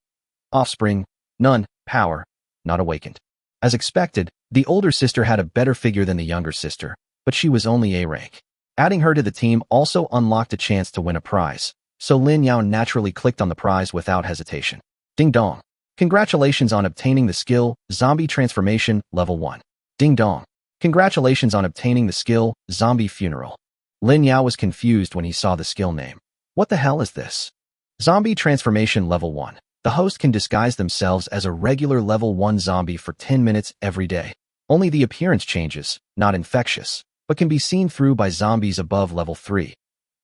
Offspring, none. Power, not awakened. As expected, the older sister had a better figure than the younger sister, but she was only A rank. Adding her to the team also unlocked a chance to win a prize, so Lin Yao naturally clicked on the prize without hesitation. Ding dong. Congratulations on obtaining the skill, Zombie Transformation, Level 1. Ding dong. Congratulations on obtaining the skill, Zombie Funeral. Lin Yao was confused when he saw the skill name. What the hell is this? Zombie Transformation Level 1. The host can disguise themselves as a regular Level 1 zombie for 10 minutes every day. Only the appearance changes, not infectious, but can be seen through by zombies above Level 3.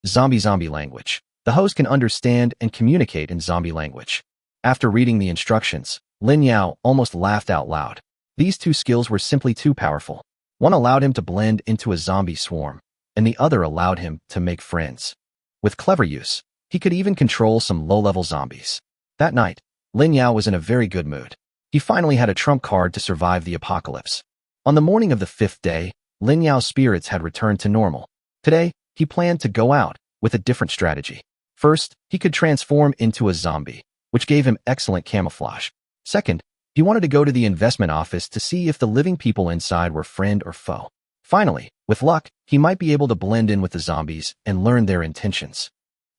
Zombie language. The host can understand and communicate in zombie language. After reading the instructions, Lin Yao almost laughed out loud. These two skills were simply too powerful. One allowed him to blend into a zombie swarm, and the other allowed him to make friends. With clever use, he could even control some low-level zombies. That night, Lin Yao was in a very good mood. He finally had a trump card to survive the apocalypse. On the morning of the 5th day, Lin Yao's spirits had returned to normal. Today, he planned to go out with a different strategy. First, he could transform into a zombie, which gave him excellent camouflage. Second, he wanted to go to the investment office to see if the living people inside were friend or foe. Finally, with luck, he might be able to blend in with the zombies and learn their intentions.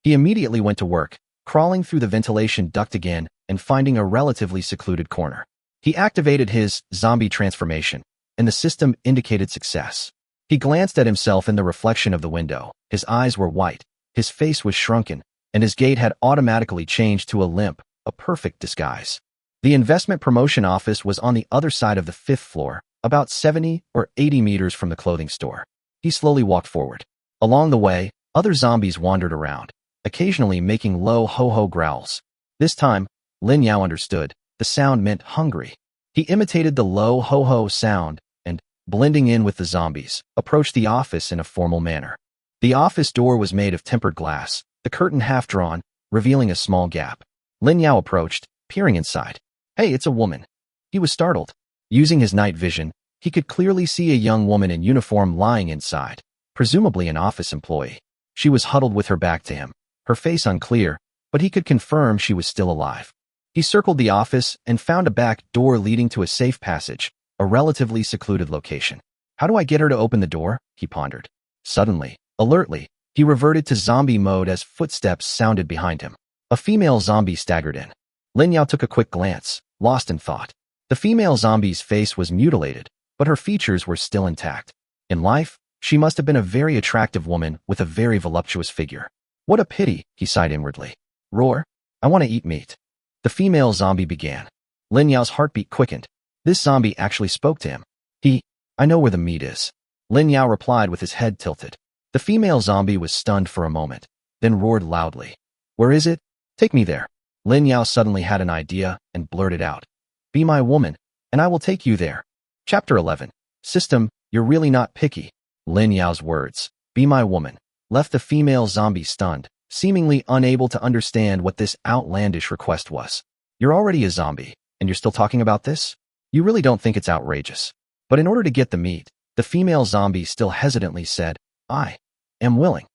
He immediately went to work, crawling through the ventilation duct again and finding a relatively secluded corner. He activated his zombie transformation, and the system indicated success. He glanced at himself in the reflection of the window. His eyes were white, his face was shrunken, and his gait had automatically changed to a limp, a perfect disguise. The investment promotion office was on the other side of the 5th floor, about 70 or 80 meters from the clothing store. He slowly walked forward. Along the way, other zombies wandered around, occasionally making low ho-ho growls. This time, Lin Yao understood. The sound meant hungry. He imitated the low ho-ho sound and, blending in with the zombies, approached the office in a formal manner. The office door was made of tempered glass, the curtain half drawn, revealing a small gap. Lin Yao approached, peering inside. "Hey, it's a woman." He was startled. Using his night vision, he could clearly see a young woman in uniform lying inside, presumably an office employee. She was huddled with her back to him, her face unclear, but he could confirm she was still alive. He circled the office and found a back door leading to a safe passage, a relatively secluded location. How do I get her to open the door? He pondered. Suddenly, alertly, he reverted to zombie mode as footsteps sounded behind him. A female zombie staggered in. Lin Yao took a quick glance, lost in thought. The female zombie's face was mutilated, but her features were still intact. In life, She must have been a very attractive woman with a very voluptuous figure. What a pity, he sighed inwardly. Roar. I want to eat meat. The female zombie began. Lin Yao's heartbeat quickened. This zombie actually spoke to him. I know where the meat is. Lin Yao replied with his head tilted. The female zombie was stunned for a moment, then roared loudly. Where is it? Take me there. Lin Yao suddenly had an idea and blurted out. Be my woman, and I will take you there. Chapter 11. System, you're really not picky. Lin Yao's words, be my woman, left the female zombie stunned, seemingly unable to understand what this outlandish request was. You're already a zombie, and you're still talking about this? You really don't think it's outrageous. But in order to get the meat, the female zombie still hesitantly said, I am willing.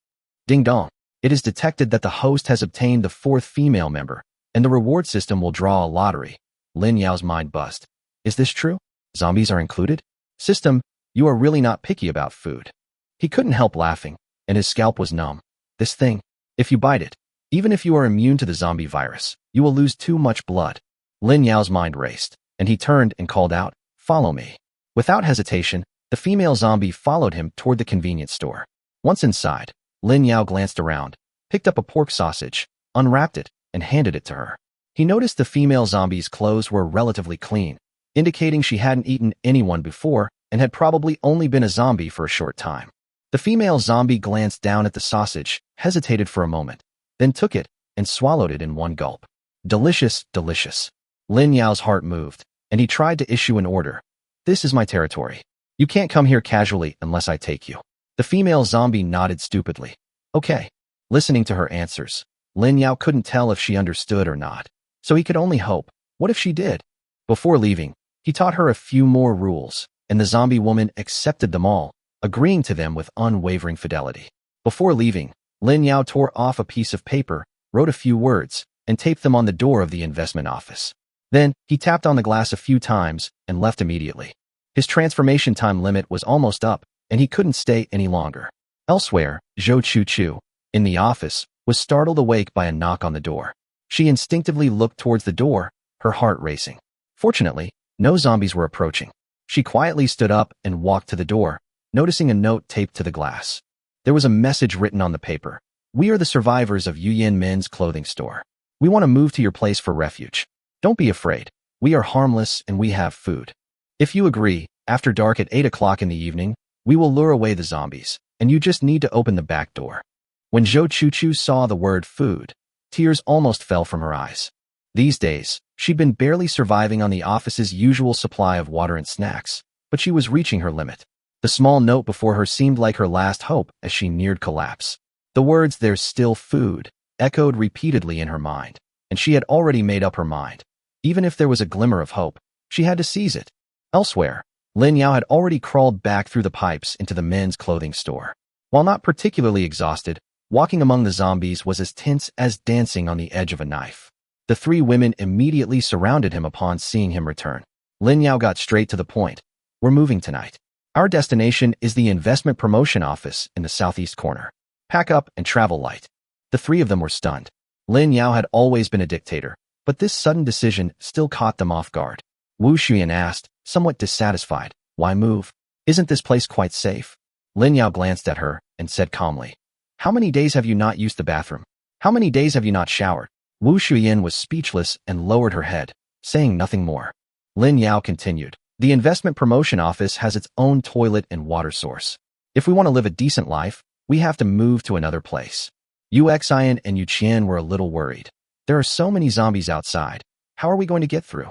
Ding dong. It is detected that the host has obtained the fourth female member, and the reward system will draw a lottery. Lin Yao's mind buzzed. Is this true? Zombies are included? System, you are really not picky about food. He couldn't help laughing, and his scalp was numb. This thing, if you bite it, even if you are immune to the zombie virus, you will lose too much blood. Lin Yao's mind raced, and he turned and called out, follow me. Without hesitation, the female zombie followed him toward the convenience store. Once inside, Lin Yao glanced around, picked up a pork sausage, unwrapped it, and handed it to her. He noticed the female zombie's clothes were relatively clean, indicating she hadn't eaten anyone before and had probably only been a zombie for a short time. The female zombie glanced down at the sausage, hesitated for a moment, then took it and swallowed it in one gulp. Delicious, delicious. Lin Yao's heart moved, and he tried to issue an order. This is my territory. You can't come here casually unless I take you. The female zombie nodded stupidly. Okay. Listening to her answers, Lin Yao couldn't tell if she understood or not, so he could only hope. What if she did? Before leaving, he taught her a few more rules, and the zombie woman accepted them all, agreeing to them with unwavering fidelity. Before leaving, Lin Yao tore off a piece of paper, wrote a few words, and taped them on the door of the investment office. Then, he tapped on the glass a few times and left immediately. His transformation time limit was almost up, and he couldn't stay any longer. Elsewhere, Zhou Chu-Chu, in the office, was startled awake by a knock on the door. She instinctively looked towards the door, her heart racing. Fortunately, no zombies were approaching. She quietly stood up and walked to the door, noticing a note taped to the glass. There was a message written on the paper. We are the survivors of Yuyin Men's clothing store. We want to move to your place for refuge. Don't be afraid. We are harmless and we have food. If you agree, after dark at 8 o'clock in the evening, we will lure away the zombies, and you just need to open the back door. When Zhou Chu-Chu saw the word food, tears almost fell from her eyes. These days, she'd been barely surviving on the office's usual supply of water and snacks, but she was reaching her limit. The small note before her seemed like her last hope as she neared collapse. The words, "There's still food," echoed repeatedly in her mind, and she had already made up her mind. Even if there was a glimmer of hope, she had to seize it. Elsewhere, Lin Yao had already crawled back through the pipes into the men's clothing store. While not particularly exhausted, walking among the zombies was as tense as dancing on the edge of a knife. The three women immediately surrounded him upon seeing him return. Lin Yao got straight to the point. We're moving tonight. Our destination is the investment promotion office in the southeast corner. Pack up and travel light. The three of them were stunned. Lin Yao had always been a dictator, but this sudden decision still caught them off guard. Wu Xuyan asked, somewhat dissatisfied, why move? Isn't this place quite safe? Lin Yao glanced at her and said calmly, how many days have you not used the bathroom? How many days have you not showered? Wu Xuyan was speechless and lowered her head, saying nothing more. Lin Yao continued, the investment promotion office has its own toilet and water source. If we want to live a decent life, we have to move to another place. Yu Xian and Yu Qian were a little worried. There are so many zombies outside. How are we going to get through?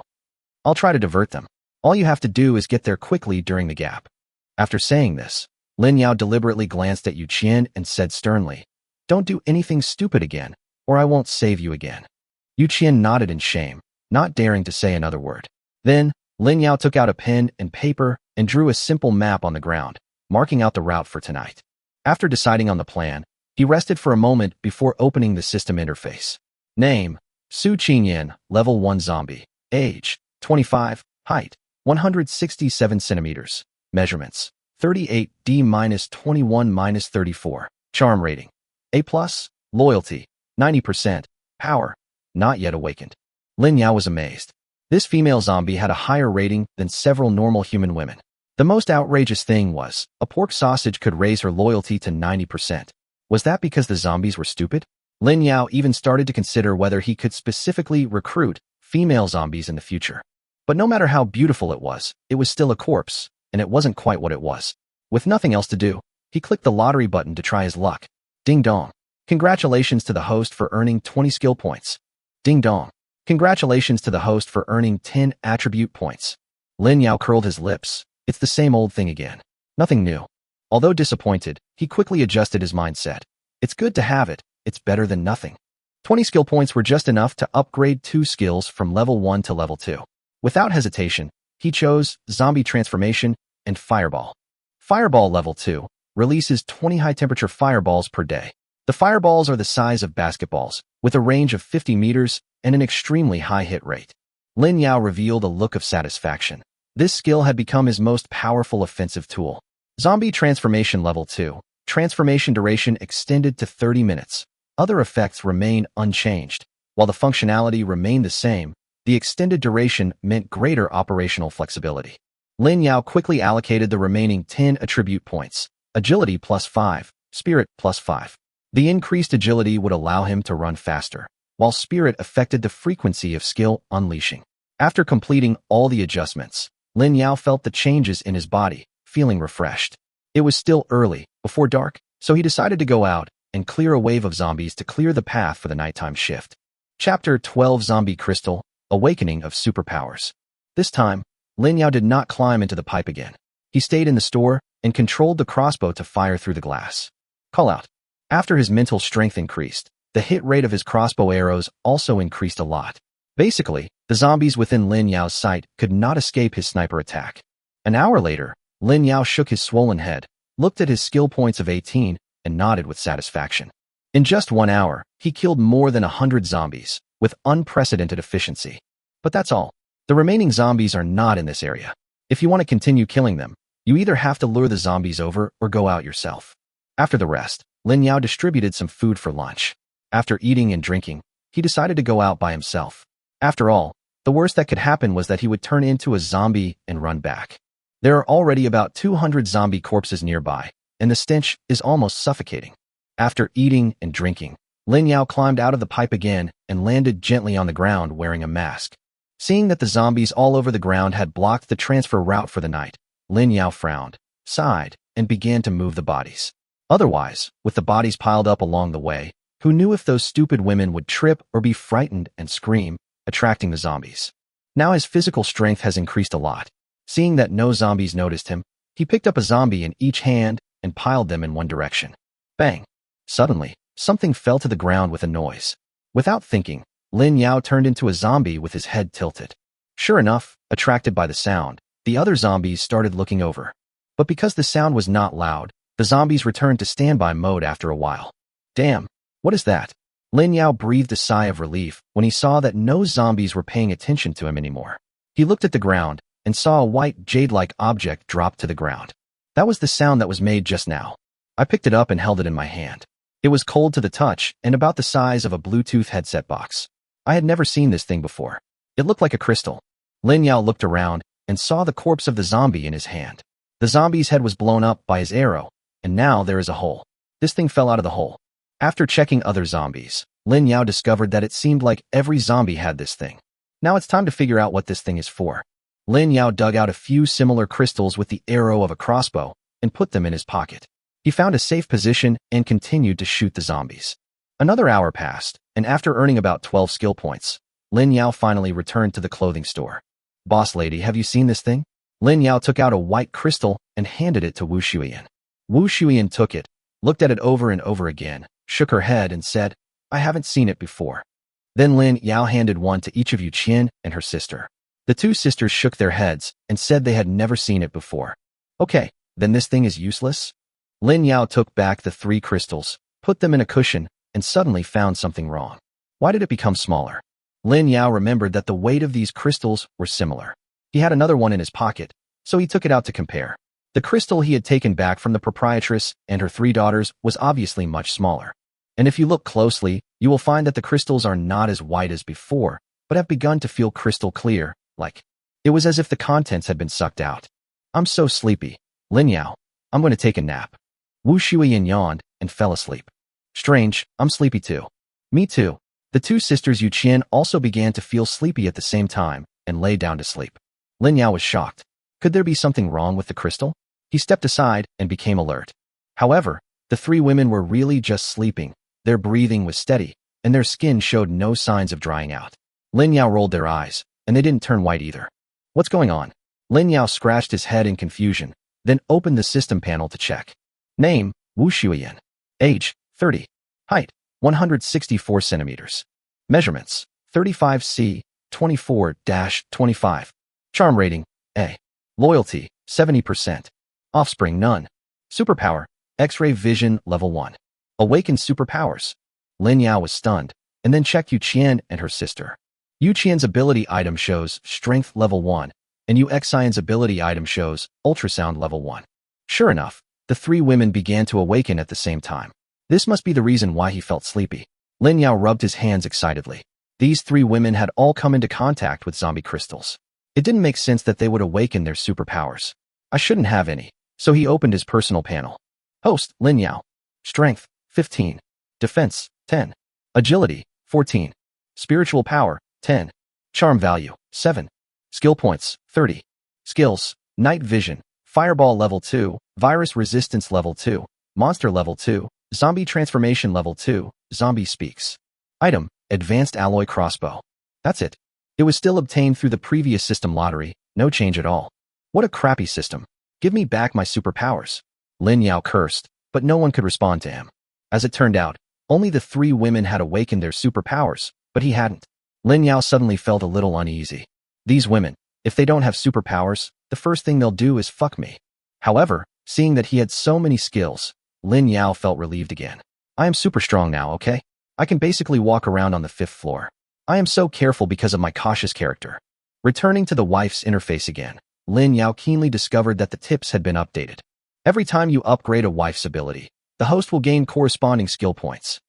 I'll try to divert them. All you have to do is get there quickly during the gap. After saying this, Lin Yao deliberately glanced at Yu Qian and said sternly, don't do anything stupid again, or I won't save you again. Yu Qian nodded in shame, not daring to say another word. Then, Lin Yao took out a pen and paper and drew a simple map on the ground, marking out the route for tonight. After deciding on the plan, he rested for a moment before opening the system interface. Name, Su Qingyan, Level 1 Zombie. Age, 25. Height, 167 centimeters. Measurements, 38D-21-34. Charm rating, A+. Loyalty, 90%. Power, not yet awakened. Lin Yao was amazed. This female zombie had a higher rating than several normal human women. The most outrageous thing was, a pork sausage could raise her loyalty to 90%. Was that because the zombies were stupid? Lin Yao even started to consider whether he could specifically recruit female zombies in the future. But no matter how beautiful it was still a corpse, and it wasn't quite what it was. With nothing else to do, he clicked the lottery button to try his luck. Ding dong. Congratulations to the host for earning 20 skill points. Ding dong. Congratulations to the host for earning 10 attribute points. Lin Yao curled his lips. It's the same old thing again. Nothing new. Although disappointed, he quickly adjusted his mindset. It's good to have it. It's better than nothing. 20 skill points were just enough to upgrade 2 skills from level 1 to level 2. Without hesitation, he chose Zombie Transformation and Fireball. Fireball level 2 releases 20 high-temperature fireballs per day. The fireballs are the size of basketballs, with a range of 50 meters and an extremely high hit rate. Lin Yao revealed a look of satisfaction. This skill had become his most powerful offensive tool. Zombie Transformation level 2. Transformation duration extended to 30 minutes. Other effects remain unchanged. While the functionality remained the same, the extended duration meant greater operational flexibility. Lin Yao quickly allocated the remaining 10 attribute points. Agility +5, Spirit +5. The increased agility would allow him to run faster, while Spirit affected the frequency of skill unleashing. After completing all the adjustments, Lin Yao felt the changes in his body, feeling refreshed. It was still early, before dark, so he decided to go out and clear a wave of zombies to clear the path for the nighttime shift. Chapter 12 Zombie Crystal, Awakening of Superpowers. This time, Lin Yao did not climb into the pipe again. He stayed in the store and controlled the crossbow to fire through the glass. Call out. After his mental strength increased, the hit rate of his crossbow arrows also increased a lot. Basically, the zombies within Lin Yao's sight could not escape his sniper attack. An hour later, Lin Yao shook his swollen head, looked at his skill points of 18, and nodded with satisfaction. In just 1 hour, he killed more than 100 zombies, with unprecedented efficiency. But that's all. The remaining zombies are not in this area. If you want to continue killing them, you either have to lure the zombies over or go out yourself. After the rest, Lin Yao distributed some food for lunch. After eating and drinking, he decided to go out by himself. After all, the worst that could happen was that he would turn into a zombie and run back. There are already about 200 zombie corpses nearby, and the stench is almost suffocating. After eating and drinking, Lin Yao climbed out of the pipe again and landed gently on the ground wearing a mask. Seeing that the zombies all over the ground had blocked the transfer route for the night, Lin Yao frowned, sighed, and began to move the bodies. Otherwise, with the bodies piled up along the way, who knew if those stupid women would trip or be frightened and scream, attracting the zombies. Now his physical strength has increased a lot. Seeing that no zombies noticed him, he picked up a zombie in each hand and piled them in one direction. Bang! Suddenly, something fell to the ground with a noise. Without thinking, Lin Yao turned into a zombie with his head tilted. Sure enough, attracted by the sound, the other zombies started looking over. But because the sound was not loud, the zombies returned to standby mode after a while. Damn, what is that? Lin Yao breathed a sigh of relief when he saw that no zombies were paying attention to him anymore. He looked at the ground and saw a white jade-like object drop to the ground. That was the sound that was made just now. I picked it up and held it in my hand. It was cold to the touch and about the size of a Bluetooth headset box. I had never seen this thing before. It looked like a crystal. Lin Yao looked around and saw the corpse of the zombie in his hand. The zombie's head was blown up by his arrow, and now there is a hole. This thing fell out of the hole. After checking other zombies, Lin Yao discovered that it seemed like every zombie had this thing. Now it's time to figure out what this thing is for. Lin Yao dug out a few similar crystals with the arrow of a crossbow and put them in his pocket. He found a safe position and continued to shoot the zombies. Another hour passed, and after earning about 12 skill points, Lin Yao finally returned to the clothing store. Boss lady, have you seen this thing? Lin Yao took out a white crystal and handed it to Wu Shuyan. Wu Shuyan took it, looked at it over and over again, shook her head and said, I haven't seen it before. Then Lin Yao handed one to each of Yu Qian and her sister. The two sisters shook their heads and said they had never seen it before. Okay, then this thing is useless? Lin Yao took back the 3 crystals, put them in a cushion, and suddenly found something wrong. Why did it become smaller? Lin Yao remembered that the weight of these crystals were similar. He had another one in his pocket, so he took it out to compare. The crystal he had taken back from the proprietress and her 3 daughters was obviously much smaller. And if you look closely, you will find that the crystals are not as white as before, but have begun to feel crystal clear, like it was as if the contents had been sucked out. I'm so sleepy. Lin Yao, I'm going to take a nap. Wu Shuiyan yawned and fell asleep. Strange, I'm sleepy too. Me too. The two sisters Yu Qian also began to feel sleepy at the same time and lay down to sleep. Lin Yao was shocked. Could there be something wrong with the crystal? He stepped aside and became alert. However, the three women were really just sleeping. Their breathing was steady, and their skin showed no signs of drying out. Lin Yao rolled their eyes, and they didn't turn white either. What's going on? Lin Yao scratched his head in confusion, then opened the system panel to check. Name, Wu Shuiyan. Age, 30. Height, 164 centimeters. Measurements, 35C, 24-25. Charm rating, A. Loyalty, 70%. Offspring, none. Superpower, X-ray vision, level 1. Awakened superpowers. Lin Yao was stunned, and then checked Yu Qian and her sister. Yu Qian's ability item shows Strength level 1, and Yu Xian's ability item shows Ultrasound level 1. Sure enough, the three women began to awaken at the same time. This must be the reason why he felt sleepy. Lin Yao rubbed his hands excitedly. These three women had all come into contact with zombie crystals. It didn't make sense that they would awaken their superpowers. I shouldn't have any, so he opened his personal panel. Host, Lin Yao. Strength, 15. Defense, 10. Agility, 14. Spiritual power, 10. Charm value, 7. Skill points, 30. Skills, Night Vision, Fireball level 2, Virus Resistance level 2, Monster level 2, Zombie Transformation level 2, Zombie Speaks. Item, Advanced Alloy Crossbow. That's it. It was still obtained through the previous system lottery, no change at all. What a crappy system. Give me back my superpowers. Lin Yao cursed, but no one could respond to him. As it turned out, only the three women had awakened their superpowers, but he hadn't. Lin Yao suddenly felt a little uneasy. These women, if they don't have superpowers, the first thing they'll do is fuck me. However, seeing that he had so many skills, Lin Yao felt relieved again. I am super strong now, okay? I can basically walk around on the 5th floor. I am so careful because of my cautious character. Returning to the wife's interface again, Lin Yao keenly discovered that the tips had been updated. Every time you upgrade a wife's ability, the host will gain corresponding skill points.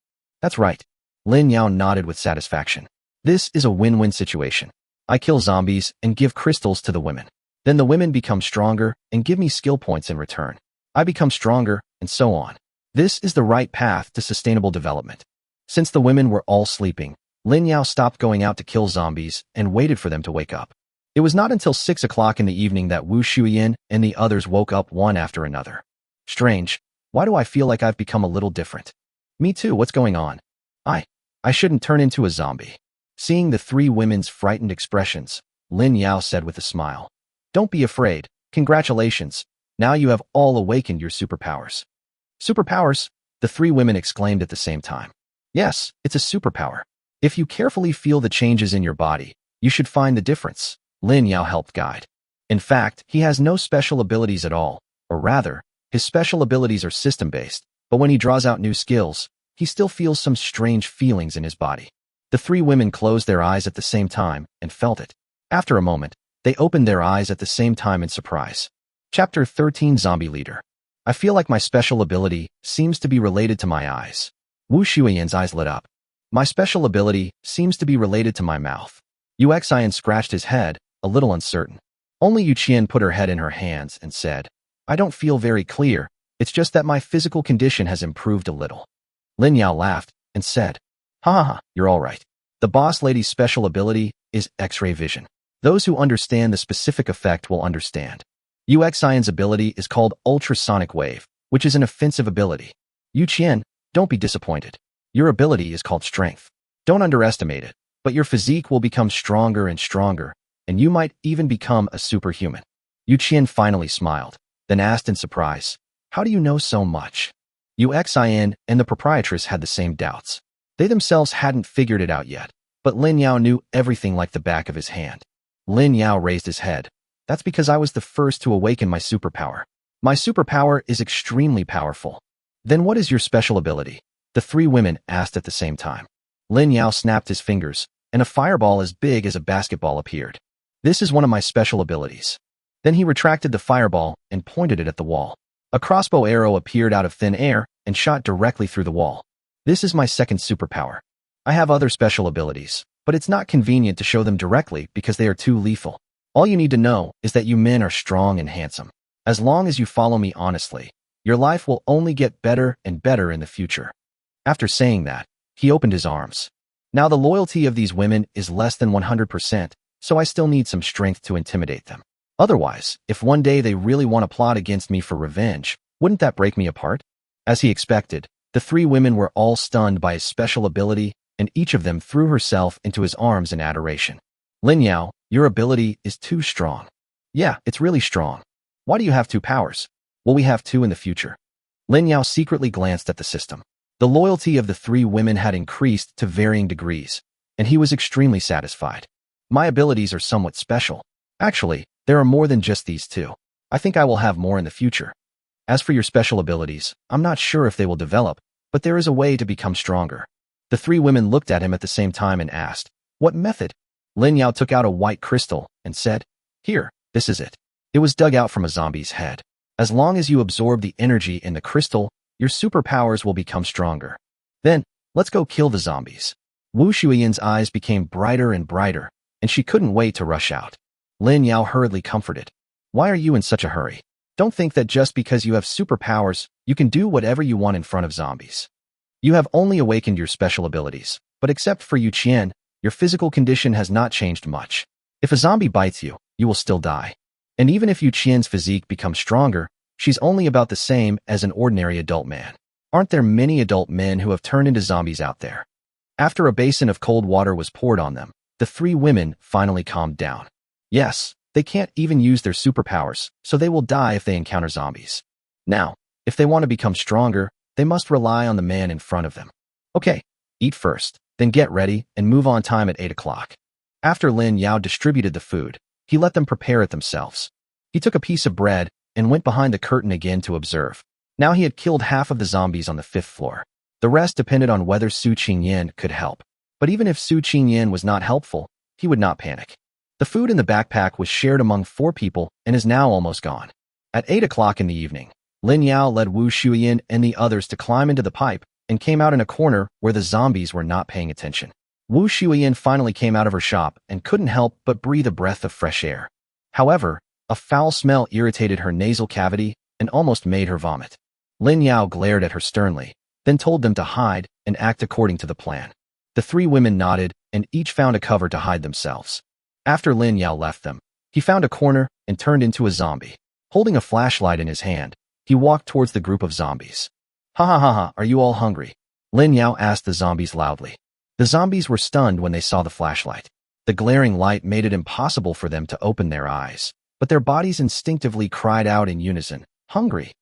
That's right. Lin Yao nodded with satisfaction. This is a win-win situation. I kill zombies and give crystals to the women. Then the women become stronger and give me skill points in return. I become stronger, and so on. This is the right path to sustainable development. Since the women were all sleeping, Lin Yao stopped going out to kill zombies and waited for them to wake up. It was not until 6 o'clock in the evening that Wu Shuiyan and the others woke up one after another. Strange. Why do I feel like I've become a little different? Me too, what's going on? I shouldn't turn into a zombie. Seeing the three women's frightened expressions, Lin Yao said with a smile. Don't be afraid. Congratulations. Now you have all awakened your superpowers. Superpowers? The three women exclaimed at the same time. Yes, it's a superpower. If you carefully feel the changes in your body, you should find the difference. Lin Yao helped guide. In fact, he has no special abilities at all, or rather, his special abilities are system-based, but when he draws out new skills, he still feels some strange feelings in his body. The three women closed their eyes at the same time and felt it. After a moment, they opened their eyes at the same time in surprise. Chapter 13 Zombie Leader. I feel like my special ability seems to be related to my eyes. Wu Shuiyan's eyes lit up. My special ability seems to be related to my mouth. Yu Xian scratched his head, a little uncertain. Only Yu Qian put her head in her hands and said, I don't feel very clear, it's just that my physical condition has improved a little. Lin Yao laughed and said, Ha ha ha, you're all right. The boss lady's special ability is X-ray vision. Those who understand the specific effect will understand. Yu Xian's ability is called ultrasonic wave, which is an offensive ability. Yu Qian, don't be disappointed. Your ability is called strength. Don't underestimate it, but your physique will become stronger and stronger, and you might even become a superhuman. Yu Qian finally smiled, then asked in surprise, How do you know so much? Yu Xian and the proprietress had the same doubts. They themselves hadn't figured it out yet, but Lin Yao knew everything like the back of his hand. Lin Yao raised his head. That's because I was the first to awaken my superpower. My superpower is extremely powerful. Then what is your special ability? The three women asked at the same time. Lin Yao snapped his fingers, and a fireball as big as a basketball appeared. This is one of my special abilities. Then he retracted the fireball and pointed it at the wall. A crossbow arrow appeared out of thin air and shot directly through the wall. This is my second superpower. I have other special abilities, but it's not convenient to show them directly because they are too lethal. All you need to know is that you men are strong and handsome. As long as you follow me honestly, your life will only get better and better in the future. After saying that, he opened his arms. Now the loyalty of these women is less than 100%, so I still need some strength to intimidate them. Otherwise, if one day they really want to plot against me for revenge, wouldn't that break me apart? As he expected, the three women were all stunned by his special ability, and each of them threw herself into his arms in adoration. Lin Yao, your ability is too strong. Yeah, it's really strong. Why do you have 2 powers? Will we have 2 in the future? Lin Yao secretly glanced at the system. The loyalty of the 3 women had increased to varying degrees, and he was extremely satisfied. My abilities are somewhat special. Actually, there are more than just these 2. I think I will have more in the future. As for your special abilities, I'm not sure if they will develop, but there is a way to become stronger. The 3 women looked at him at the same time and asked, what method? Lin Yao took out a white crystal and said, here, this is it. It was dug out from a zombie's head. As long as you absorb the energy in the crystal, your superpowers will become stronger. Then, let's go kill the zombies. Wu Shuiyan's eyes became brighter and brighter, and she couldn't wait to rush out. Lin Yao hurriedly comforted. Why are you in such a hurry? Don't think that just because you have superpowers, you can do whatever you want in front of zombies. You have only awakened your special abilities, but except for Yu Qian, your physical condition has not changed much. If a zombie bites you, you will still die. And even if Yu Qian's physique becomes stronger, she's only about the same as an ordinary adult man. Aren't there many adult men who have turned into zombies out there? After a basin of cold water was poured on them, the 3 women finally calmed down. Yes, they can't even use their superpowers, so they will die if they encounter zombies. Now, if they want to become stronger, they must rely on the man in front of them. Okay, eat first, then get ready and move on time at 8 o'clock. After Lin Yao distributed the food, he let them prepare it themselves. He took a piece of bread and went behind the curtain again to observe. Now he had killed half of the zombies on the 5th floor. The rest depended on whether Su Qingyan could help. But even if Su Qingyan was not helpful, he would not panic. The food in the backpack was shared among 4 people and is now almost gone. At 8 o'clock in the evening, Lin Yao led Wu Shuiyan and the others to climb into the pipe and came out in a corner where the zombies were not paying attention. Wu Shuiyan finally came out of her shop and couldn't help but breathe a breath of fresh air. However, a foul smell irritated her nasal cavity and almost made her vomit. Lin Yao glared at her sternly, then told them to hide and act according to the plan. The 3 women nodded and each found a cover to hide themselves. After Lin Yao left them, he found a corner and turned into a zombie. Holding a flashlight in his hand, he walked towards the group of zombies. Ha ha ha ha, are you all hungry? Lin Yao asked the zombies loudly. The zombies were stunned when they saw the flashlight. The glaring light made it impossible for them to open their eyes, but their bodies instinctively cried out in unison, hungry.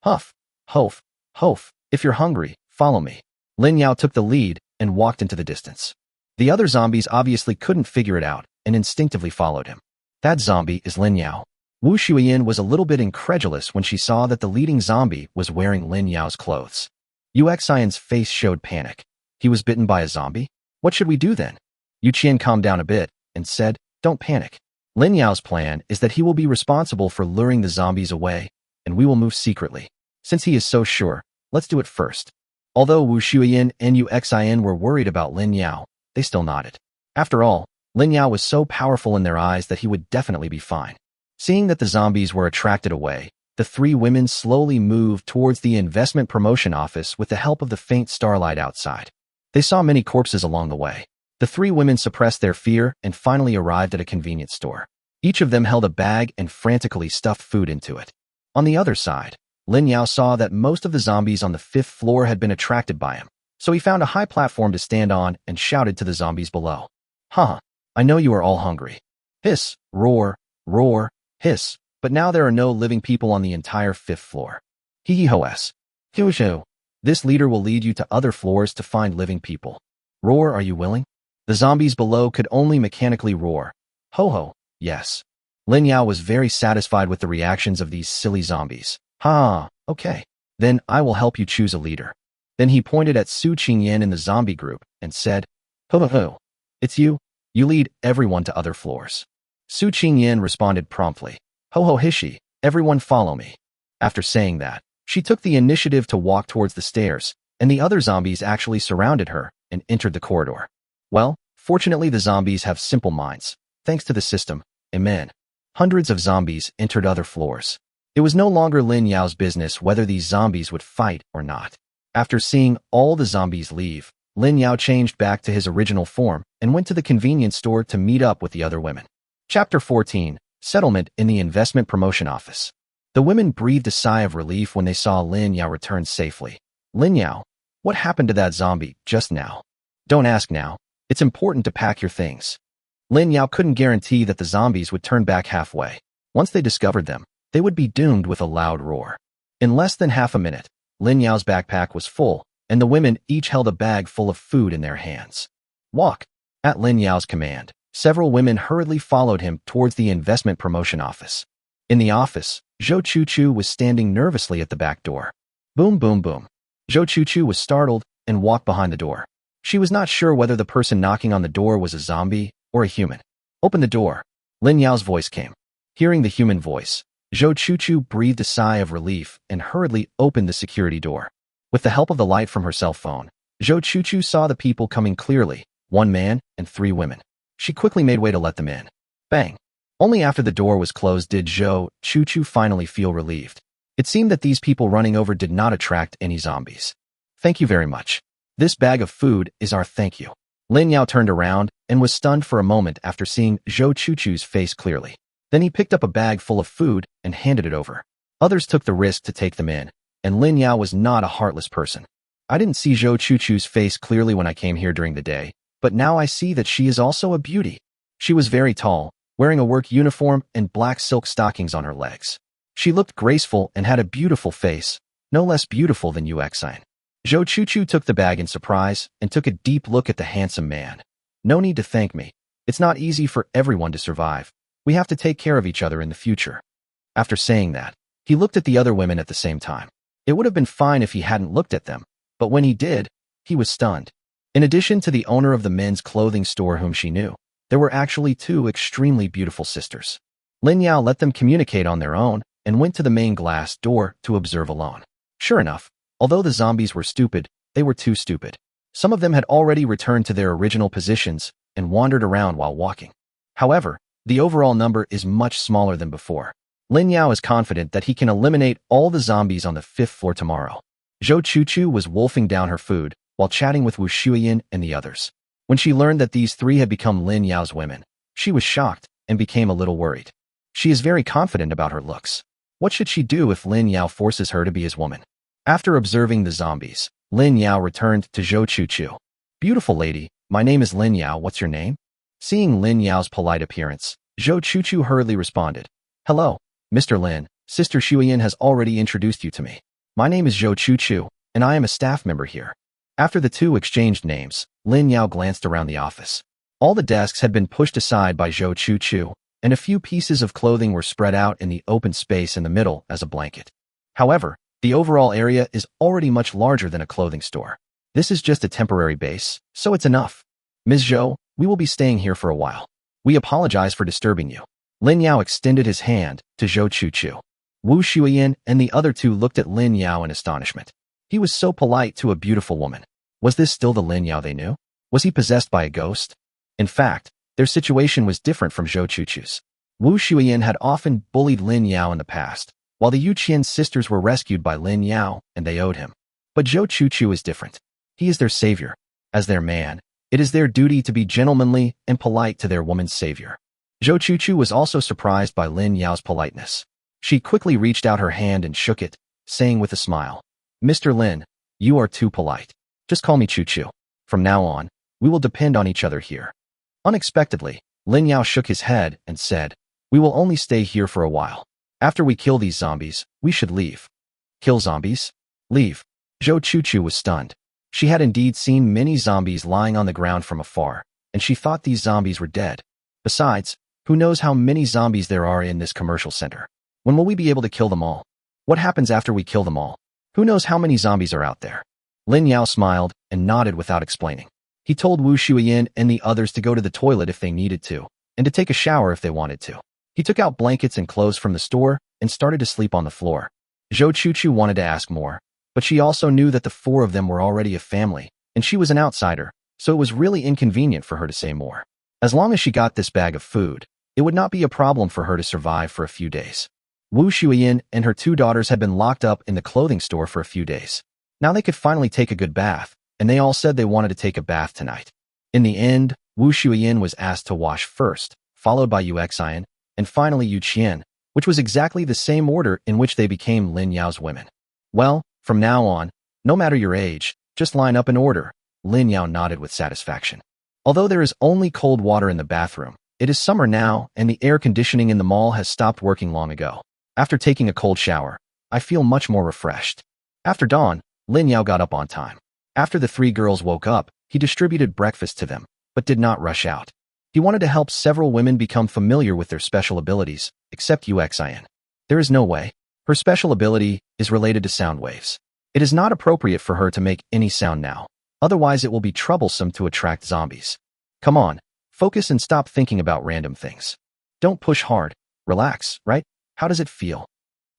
Huff, hof, hof, if you're hungry, follow me. Lin Yao took the lead and walked into the distance. The other zombies obviously couldn't figure it out and instinctively followed him. That zombie is Lin Yao. Wu Shuiyan was a little bit incredulous when she saw that the leading zombie was wearing Lin Yao's clothes. Yu Xian's face showed panic. He was bitten by a zombie? What should we do then? Yu Qian calmed down a bit and said, don't panic. Lin Yao's plan is that he will be responsible for luring the zombies away, and we will move secretly. Since he is so sure, let's do it first. Although Wu Shuiyan and Yu Xian were worried about Lin Yao, they still nodded. After all, Lin Yao was so powerful in their eyes that he would definitely be fine. Seeing that the zombies were attracted away, the 3 women slowly moved towards the investment promotion office with the help of the faint starlight outside. They saw many corpses along the way. The 3 women suppressed their fear and finally arrived at a convenience store. Each of them held a bag and frantically stuffed food into it. On the other side, Lin Yao saw that most of the zombies on the 5th floor had been attracted by him, so he found a high platform to stand on and shouted to the zombies below. Huh, I know you are all hungry. Hiss, roar, roar, hiss, but now there are no living people on the entire 5th floor. Hee hee hoes. Hoo. This leader will lead you to other floors to find living people. Roar, are you willing? The zombies below could only mechanically roar. Ho ho, yes. Lin Yao was very satisfied with the reactions of these silly zombies. Ha, okay. Then I will help you choose a leader. Then he pointed at Su Qingyan in the zombie group and said, Ho ho ho. It's you. You lead everyone to other floors. Su Qingyan responded promptly. Ho ho hishi, everyone follow me. After saying that, she took the initiative to walk towards the stairs, and the other zombies actually surrounded her and entered the corridor. Well, fortunately the zombies have simple minds. Thanks to the system, amen. Hundreds of zombies entered other floors. It was no longer Lin Yao's business whether these zombies would fight or not. After seeing all the zombies leave, Lin Yao changed back to his original form and went to the convenience store to meet up with the other women. Chapter 14. Settlement in the Investment Promotion Office. The women breathed a sigh of relief when they saw Lin Yao return safely. Lin Yao, what happened to that zombie just now? Don't ask now. It's important to pack your things. Lin Yao couldn't guarantee that the zombies would turn back halfway. Once they discovered them, they would be doomed with a loud roar. In less than half a minute, Lin Yao's backpack was full, and the women each held a bag full of food in their hands. Walk. At Lin Yao's command, several women hurriedly followed him towards the investment promotion office. In the office, Zhou Chuchu was standing nervously at the back door. Boom, boom, boom. Zhou Chuchu was startled and walked behind the door. She was not sure whether the person knocking on the door was a zombie or a human. Open the door. Lin Yao's voice came. Hearing the human voice, Zhou Chuchu breathed a sigh of relief and hurriedly opened the security door. With the help of the light from her cell phone, Zhou Chuchu saw the people coming clearly, 1 man and 3 women. She quickly made way to let them in. Bang! Only after the door was closed did Zhou Chuchu finally feel relieved. It seemed that these people running over did not attract any zombies. Thank you very much. This bag of food is our thank you. Lin Yao turned around and was stunned for a moment after seeing Zhou Chuchu's face clearly. Then he picked up a bag full of food and handed it over. Others took the risk to take them in, and Lin Yao was not a heartless person. I didn't see Zhou Chuchu's face clearly when I came here during the day, but now I see that she is also a beauty. She was very tall, wearing a work uniform and black silk stockings on her legs. She looked graceful and had a beautiful face, no less beautiful than Yuexin. Zhou Chuchu took the bag in surprise and took a deep look at the handsome man. No need to thank me. It's not easy for everyone to survive. We have to take care of each other in the future. After saying that, he looked at the other women at the same time. It would have been fine if he hadn't looked at them, but when he did, he was stunned. In addition to the owner of the men's clothing store whom she knew, there were actually 2 extremely beautiful sisters. Lin Yao let them communicate on their own and went to the main glass door to observe alone. Sure enough, although the zombies were stupid, they were too stupid. Some of them had already returned to their original positions and wandered around while walking. However, the overall number is much smaller than before. Lin Yao is confident that he can eliminate all the zombies on the 5th floor tomorrow. Zhou Chuchu was wolfing down her food while chatting with Wu Shuiyin and the others. When she learned that these 3 had become Lin Yao's women, she was shocked and became a little worried. She is very confident about her looks. What should she do if Lin Yao forces her to be his woman? After observing the zombies, Lin Yao returned to Zhou Chuchu. Beautiful lady, my name is Lin Yao, what's your name? Seeing Lin Yao's polite appearance, Zhou Chuchu hurriedly responded. Hello, Mr. Lin, Sister Shuiyin has already introduced you to me. My name is Zhou Chuchu, and I am a staff member here. After the 2 exchanged names, Lin Yao glanced around the office. All the desks had been pushed aside by Zhou Chuchu, and a few pieces of clothing were spread out in the open space in the middle as a blanket. However, the overall area is already much larger than a clothing store. This is just a temporary base, so it's enough. Ms. Zhou, we will be staying here for a while. We apologize for disturbing you. Lin Yao extended his hand to Zhou Chuchu. Wu Shuiyin and the other 2 looked at Lin Yao in astonishment. He was so polite to a beautiful woman. Was this still the Lin Yao they knew? Was he possessed by a ghost? In fact, their situation was different from Zhou Chuchu's. Wu Shuiyin had often bullied Lin Yao in the past, while the Yuqian sisters were rescued by Lin Yao and they owed him. But Zhou Chuchu is different. He is their savior. As their man, it is their duty to be gentlemanly and polite to their woman's savior. Zhou Chuchu was also surprised by Lin Yao's politeness. She quickly reached out her hand and shook it, saying with a smile, Mr. Lin, you are too polite. Just call me Chuchu. From now on, we will depend on each other here. Unexpectedly, Lin Yao shook his head and said, we will only stay here for a while. After we kill these zombies, we should leave. Kill zombies? Leave. Zhou Chuchu was stunned. She had indeed seen many zombies lying on the ground from afar, and she thought these zombies were dead. Besides, who knows how many zombies there are in this commercial center? When will we be able to kill them all? What happens after we kill them all? Who knows how many zombies are out there? Lin Yao smiled and nodded without explaining. He told Wu Shuiyin and the others to go to the toilet if they needed to, and to take a shower if they wanted to. He took out blankets and clothes from the store and started to sleep on the floor. Zhou Chuchu wanted to ask more, but she also knew that the 4 of them were already a family, and she was an outsider, so it was really inconvenient for her to say more. As long as she got this bag of food, it would not be a problem for her to survive for a few days. Wu Shuiyin and her 2 daughters had been locked up in the clothing store for a few days. Now they could finally take a good bath, and they all said they wanted to take a bath tonight. In the end, Wu Shuiyin was asked to wash first, followed by Yu Xian, and finally Yu Qian, which was exactly the same order in which they became Lin Yao's women. Well, from now on, no matter your age, just line up in order. Lin Yao nodded with satisfaction. Although there is only cold water in the bathroom, it is summer now and the air conditioning in the mall has stopped working long ago. After taking a cold shower, I feel much more refreshed. After dawn, Lin Yao got up on time. After the 3 girls woke up, he distributed breakfast to them, but did not rush out. He wanted to help several women become familiar with their special abilities, except Yu Xian. There is no way. Her special ability is related to sound waves. It is not appropriate for her to make any sound now. Otherwise, it will be troublesome to attract zombies. Come on, focus and stop thinking about random things. Don't push hard. Relax, right? How does it feel?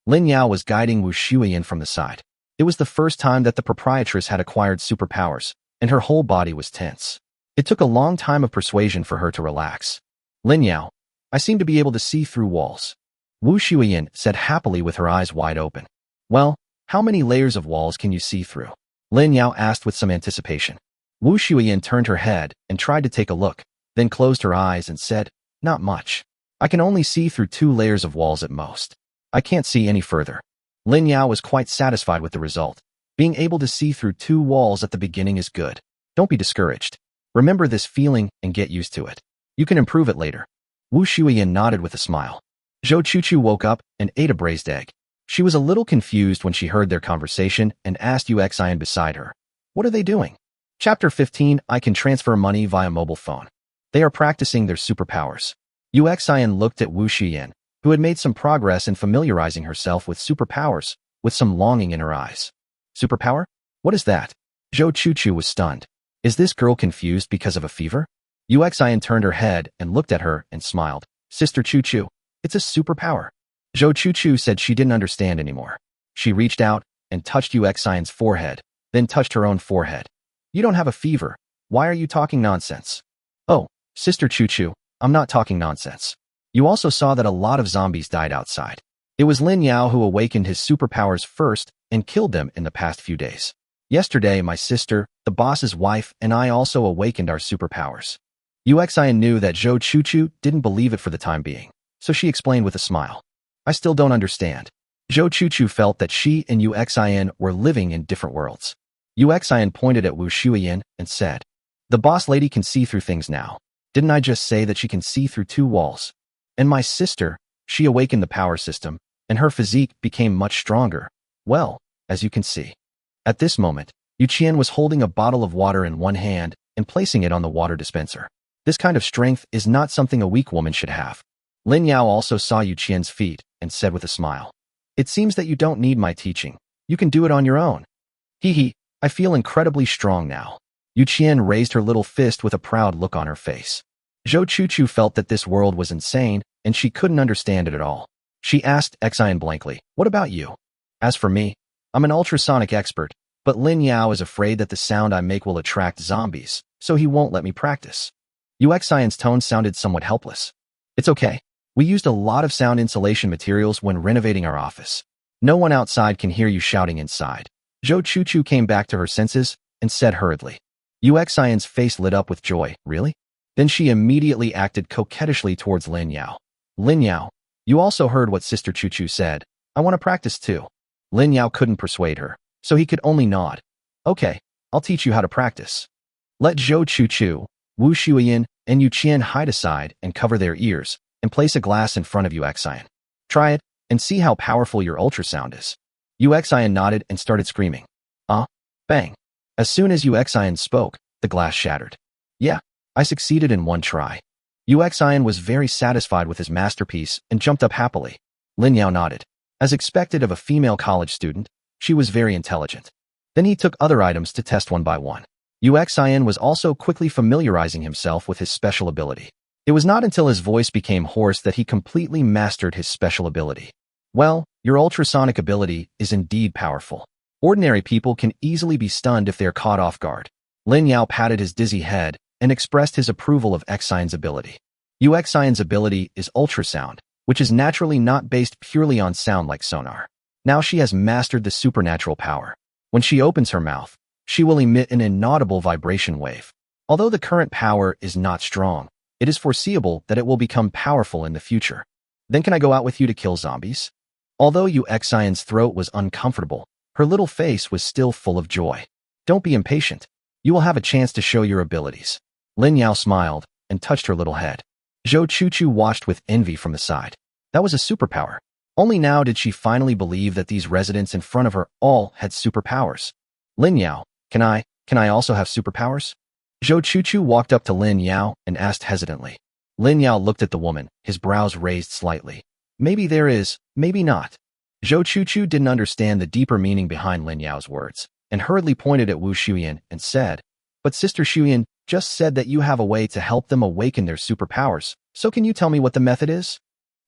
Lin Yao was guiding Wu Shuiyin from the side. It was the first time that the proprietress had acquired superpowers, and her whole body was tense. It took a long time of persuasion for her to relax. Lin Yao, I seem to be able to see through walls. Wu Shuiyin said happily with her eyes wide open. Well, how many layers of walls can you see through? Lin Yao asked with some anticipation. Wu Shuiyin turned her head and tried to take a look, then closed her eyes and said, not much. I can only see through 2 layers of walls at most. I can't see any further. Lin Yao was quite satisfied with the result. Being able to see through 2 walls at the beginning is good. Don't be discouraged. Remember this feeling and get used to it. You can improve it later. Wu Shuiyin nodded with a smile. Zhou Chuchu woke up and ate a braised egg. She was a little confused when she heard their conversation and asked Yu Xian beside her, what are they doing? Chapter 15, I can transfer money via mobile phone. They are practicing their superpowers. Yu Xian looked at Wu Shuiyin, who had made some progress in familiarizing herself with superpowers, with some longing in her eyes. Superpower? What is that? Zhou Chuchu was stunned. Is this girl confused because of a fever? Yu Xian turned her head and looked at her and smiled. Sister Chuchu, it's a superpower. Zhou Chuchu said she didn't understand anymore. She reached out and touched Yu Xian's forehead, then touched her own forehead. You don't have a fever. Why are you talking nonsense? Oh, Sister Chuchu, I'm not talking nonsense. You also saw that a lot of zombies died outside. It was Lin Yao who awakened his superpowers first and killed them in the past few days. Yesterday, my sister, the boss's wife, and I also awakened our superpowers. Yu Xian knew that Zhou Chuchu didn't believe it for the time being, so she explained with a smile. I still don't understand. Zhou Chuchu felt that she and Yu Xian were living in different worlds. Yu Xian pointed at Wu Shuiyin and said, the boss lady can see through things now. Didn't I just say that she can see through 2 walls? And my sister, she awakened the power system, and her physique became much stronger. Well, as you can see. At this moment, Yu Qian was holding a bottle of water in one hand and placing it on the water dispenser. This kind of strength is not something a weak woman should have. Lin Yao also saw Yu Qian's feat and said with a smile, it seems that you don't need my teaching. You can do it on your own. Hee, I feel incredibly strong now. Yu Qian raised her little fist with a proud look on her face. Zhou Chuchu felt that this world was insane and she couldn't understand it at all. She asked Xian blankly, what about you? As for me, I'm an ultrasonic expert, but Lin Yao is afraid that the sound I make will attract zombies, so he won't let me practice. Yu Xian's tone sounded somewhat helpless. It's okay. We used a lot of sound insulation materials when renovating our office. No one outside can hear you shouting inside. Zhou Chuchu came back to her senses and said hurriedly. Yu Xian's face lit up with joy. Really? Then she immediately acted coquettishly towards Lin Yao. Lin Yao, you also heard what Sister Chuchu said. I want to practice too. Lin Yao couldn't persuade her, so he could only nod. Okay, I'll teach you how to practice. Let Zhou Chuchu, Wu Shuiyin, and Yu Qian hide aside and cover their ears, and place a glass in front of Yu Xian. Try it, and see how powerful your ultrasound is. Yu Xian nodded and started screaming. Bang. As soon as Yu Xian spoke, the glass shattered. Yeah, I succeeded in one try. Yu Xian was very satisfied with his masterpiece and jumped up happily. Lin Yao nodded. As expected of a female college student, she was very intelligent. Then he took other items to test one by one. Yu Xian was also quickly familiarizing himself with his special ability. It was not until his voice became hoarse that he completely mastered his special ability. Well, your ultrasonic ability is indeed powerful. Ordinary people can easily be stunned if they are caught off guard. Lin Yao patted his dizzy head and expressed his approval of Xian's ability. Yuxian's ability is ultrasound, which is naturally not based purely on sound like sonar. Now she has mastered the supernatural power. When she opens her mouth, she will emit an inaudible vibration wave. Although the current power is not strong, it is foreseeable that it will become powerful in the future. Then can I go out with you to kill zombies? Although Yuxian's throat was uncomfortable, her little face was still full of joy. Don't be impatient. You will have a chance to show your abilities. Lin Yao smiled and touched her little head. Zhou Chuchu watched with envy from the side. That was a superpower. Only now did she finally believe that these residents in front of her all had superpowers. Lin Yao, can I also have superpowers? Zhou Chuchu walked up to Lin Yao and asked hesitantly. Lin Yao looked at the woman, his brows raised slightly. Maybe there is, maybe not. Zhou Chuchu didn't understand the deeper meaning behind Lin Yao's words, and hurriedly pointed at Wu Shuyan and said, But Sister Shuyan just said that you have a way to help them awaken their superpowers, so can you tell me what the method is?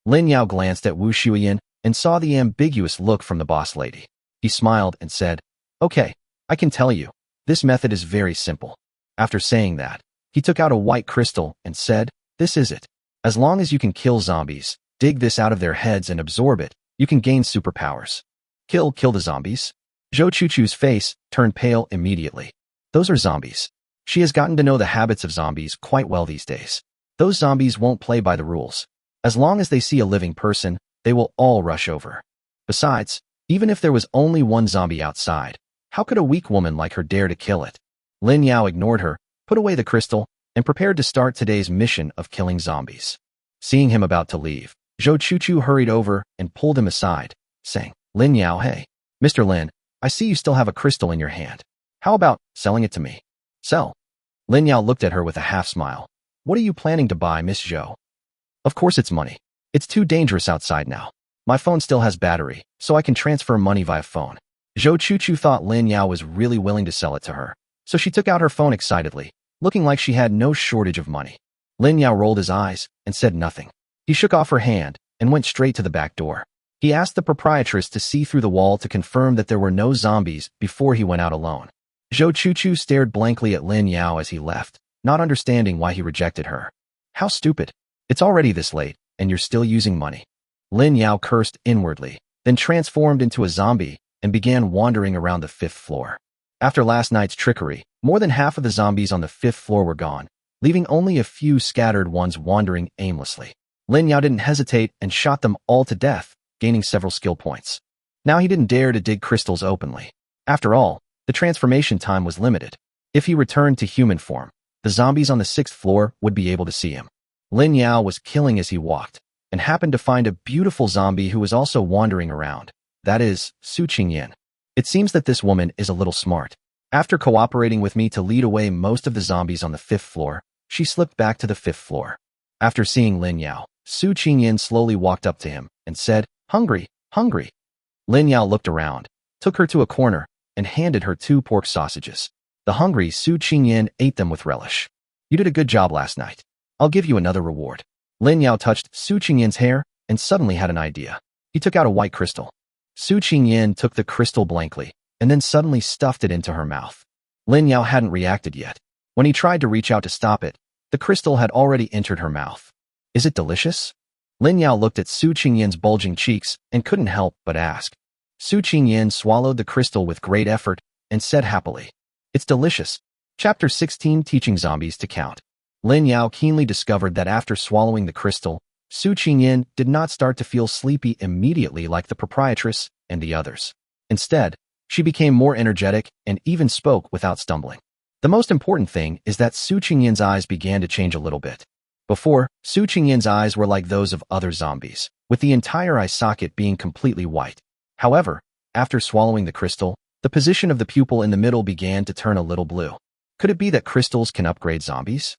Lin Yao glanced at Wu Shuyan and saw the ambiguous look from the boss lady. He smiled and said, Okay, I can tell you. This method is very simple. After saying that, he took out a white crystal and said, This is it. As long as you can kill zombies, dig this out of their heads and absorb it, you can gain superpowers. Kill the zombies? Zhou Chuchu's face turned pale immediately. Those are zombies. She has gotten to know the habits of zombies quite well these days. Those zombies won't play by the rules. As long as they see a living person, they will all rush over. Besides, even if there was only one zombie outside, how could a weak woman like her dare to kill it? Lin Yao ignored her, put away the crystal, and prepared to start today's mission of killing zombies. Seeing him about to leave, Zhou Chuchu hurried over and pulled him aside, saying, Lin Yao, hey. Mr. Lin, I see you still have a crystal in your hand. How about selling it to me? Sell. Lin Yao looked at her with a half-smile. What are you planning to buy, Miss Zhou? Of course it's money. It's too dangerous outside now. My phone still has battery, so I can transfer money via phone. Zhou Chuchu thought Lin Yao was really willing to sell it to her, so she took out her phone excitedly, looking like she had no shortage of money. Lin Yao rolled his eyes and said nothing. He shook off her hand and went straight to the back door. He asked the proprietress to see through the wall to confirm that there were no zombies before he went out alone. Zhou Chuchu stared blankly at Lin Yao as he left, not understanding why he rejected her. How stupid. It's already this late, and you're still using money. Lin Yao cursed inwardly, then transformed into a zombie and began wandering around the 5th floor. After last night's trickery, more than half of the zombies on the 5th floor were gone, leaving only a few scattered ones wandering aimlessly. Lin Yao didn't hesitate and shot them all to death, gaining several skill points. Now he didn't dare to dig crystals openly. After all, the transformation time was limited. If he returned to human form, the zombies on the 6th floor would be able to see him. Lin Yao was killing as he walked, and happened to find a beautiful zombie who was also wandering around. That is, Su Qingyan. It seems that this woman is a little smart. After cooperating with me to lead away most of the zombies on the 5th floor, she slipped back to the 5th floor. After seeing Lin Yao, Su Qingyan slowly walked up to him and said, Hungry, hungry. Lin Yao looked around, took her to a corner, and handed her 2 pork sausages. The hungry Su Qingyan ate them with relish. You did a good job last night. I'll give you another reward. Lin Yao touched Su Qingyan's hair and suddenly had an idea. He took out a white crystal. Su Qingyan took the crystal blankly and then suddenly stuffed it into her mouth. Lin Yao hadn't reacted yet. When he tried to reach out to stop it, the crystal had already entered her mouth. Is it delicious? Lin Yao looked at Su Qingyan's bulging cheeks and couldn't help but ask. Su Qingyan swallowed the crystal with great effort and said happily, It's delicious. Chapter 16, Teaching Zombies to Count. Lin Yao keenly discovered that after swallowing the crystal, Su Qingyan did not start to feel sleepy immediately like the proprietress and the others. Instead, she became more energetic and even spoke without stumbling. The most important thing is that Su Qingyan's eyes began to change a little bit. Before, Su Qingyan's eyes were like those of other zombies, with the entire eye socket being completely white. However, after swallowing the crystal, the position of the pupil in the middle began to turn a little blue. Could it be that crystals can upgrade zombies?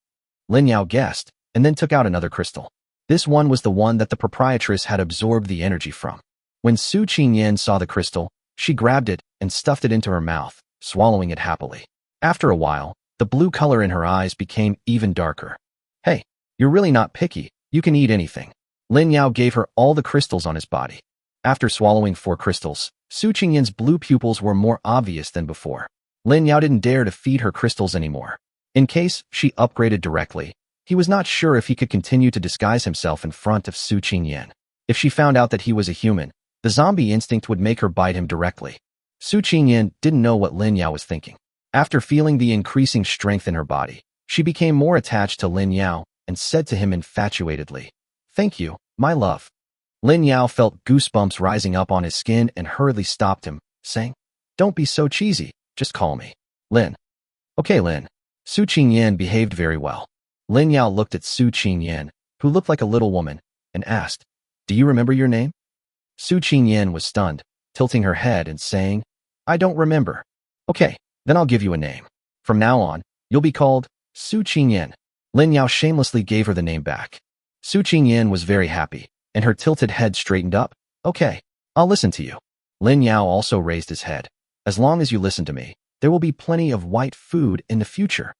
Lin Yao guessed, and then took out another crystal. This one was the one that the proprietress had absorbed the energy from. When Su Qingyan saw the crystal, she grabbed it and stuffed it into her mouth, swallowing it happily. After a while, the blue color in her eyes became even darker. Hey, you're really not picky, you can eat anything. Lin Yao gave her all the crystals on his body. After swallowing 4 crystals, Su Qingyan's blue pupils were more obvious than before. Lin Yao didn't dare to feed her crystals anymore. In case she upgraded directly, He was not sure if he could continue to disguise himself in front of Su Qingyan. If she found out that he was a human, the zombie instinct would make her bite him directly. Su Qingyan didn't know what Lin Yao was thinking. After feeling the increasing strength in her body, she became more attached to Lin Yao and said to him infatuatedly, "Thank you, my love." Lin Yao felt goosebumps rising up on his skin and hurriedly stopped him, saying, "Don't be so cheesy, just call me Lin." "Okay, Lin." Su Qingyan behaved very well. Lin Yao looked at Su Qingyan, who looked like a little woman, and asked, "Do you remember your name?" Su Qingyan was stunned, tilting her head and saying, "I don't remember." "Okay, then I'll give you a name. From now on, you'll be called Su Qingyan." Lin Yao shamelessly gave her the name back. Su Qingyan was very happy, and her tilted head straightened up. "Okay, I'll listen to you." Lin Yao also raised his head. "As long as you listen to me, there will be plenty of white food in the future."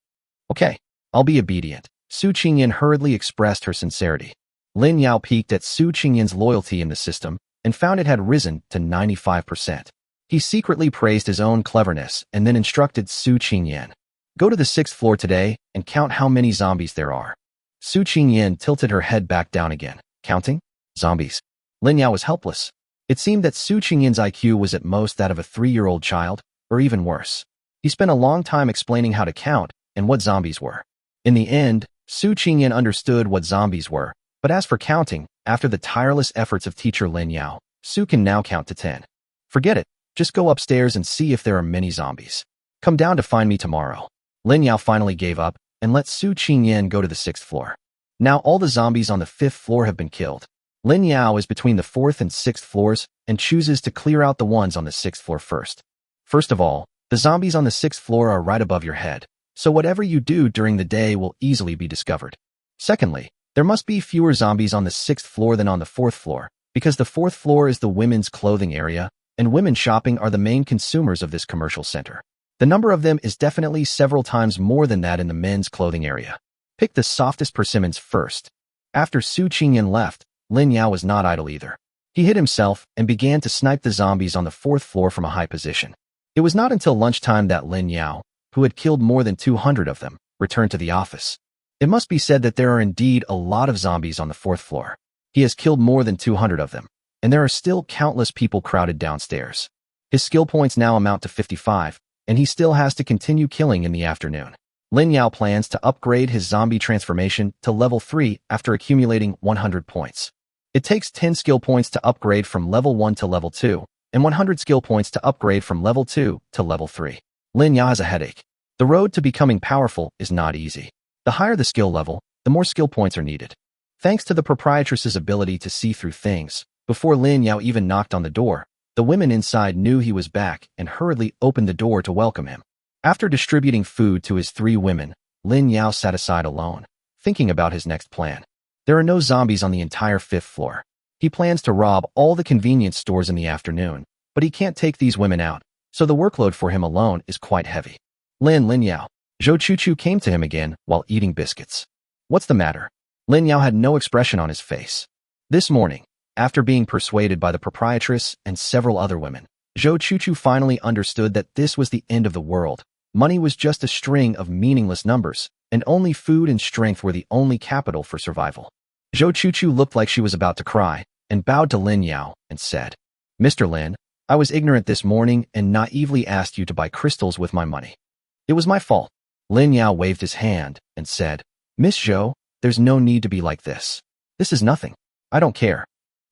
"Okay, I'll be obedient." Su Qingyan hurriedly expressed her sincerity. Lin Yao peeked at Su Qingyan's loyalty in the system and found it had risen to 95%. He secretly praised his own cleverness and then instructed Su Qingyan, "Go to the 6th floor today and count how many zombies there are." Su Qingyan tilted her head back down again. Counting? Zombies. Lin Yao was helpless. It seemed that Su Qingyan's IQ was at most that of a 3-year-old child, or even worse. He spent a long time explaining how to count and what zombies were. In the end, Su Qingyan understood what zombies were, but as for counting, after the tireless efforts of teacher Lin Yao, Su can now count to 10. "Forget it. Just go upstairs and see if there are many zombies. Come down to find me tomorrow." Lin Yao finally gave up and let Su Qingyan go to the 6th floor. Now all the zombies on the 5th floor have been killed. Lin Yao is between the 4th and 6th floors and chooses to clear out the ones on the 6th floor first. First of all, the zombies on the 6th floor are right above your head, so whatever you do during the day will easily be discovered. Secondly, there must be fewer zombies on the 6th floor than on the 4th floor, because the 4th floor is the women's clothing area, and women shopping are the main consumers of this commercial center. The number of them is definitely several times more than that in the men's clothing area. Pick the softest persimmons first. After Su Qingyan left, Lin Yao was not idle either. He hid himself and began to snipe the zombies on the 4th floor from a high position. It was not until lunchtime that Lin Yao, who had killed more than 200 of them, returned to the office. It must be said that there are indeed a lot of zombies on the 4th floor. He has killed more than 200 of them, and there are still countless people crowded downstairs. His skill points now amount to 55, and he still has to continue killing in the afternoon. Lin Yao plans to upgrade his zombie transformation to level 3 after accumulating 100 points. It takes 10 skill points to upgrade from level 1 to level 2, and 100 skill points to upgrade from level 2 to level 3. Lin Yao has a headache. The road to becoming powerful is not easy. The higher the skill level, the more skill points are needed. Thanks to the proprietress's ability to see through things, before Lin Yao even knocked on the door, the women inside knew he was back and hurriedly opened the door to welcome him. After distributing food to his 3 women, Lin Yao sat aside alone, thinking about his next plan. There are no zombies on the entire 5th floor. He plans to rob all the convenience stores in the afternoon, but he can't take these women out, so the workload for him alone is quite heavy. Lin Yao. Zhou Chuchu came to him again while eating biscuits. "What's the matter?" Lin Yao had no expression on his face. This morning, after being persuaded by the proprietress and several other women, Zhou Chuchu finally understood that this was the end of the world. Money was just a string of meaningless numbers, and only food and strength were the only capital for survival. Zhou Chuchu looked like she was about to cry, and bowed to Lin Yao and said, "Mr. Lin, I was ignorant this morning and naively asked you to buy crystals with my money. It was my fault." Lin Yao waved his hand and said, "Miss Zhou, there's no need to be like this. This is nothing. I don't care."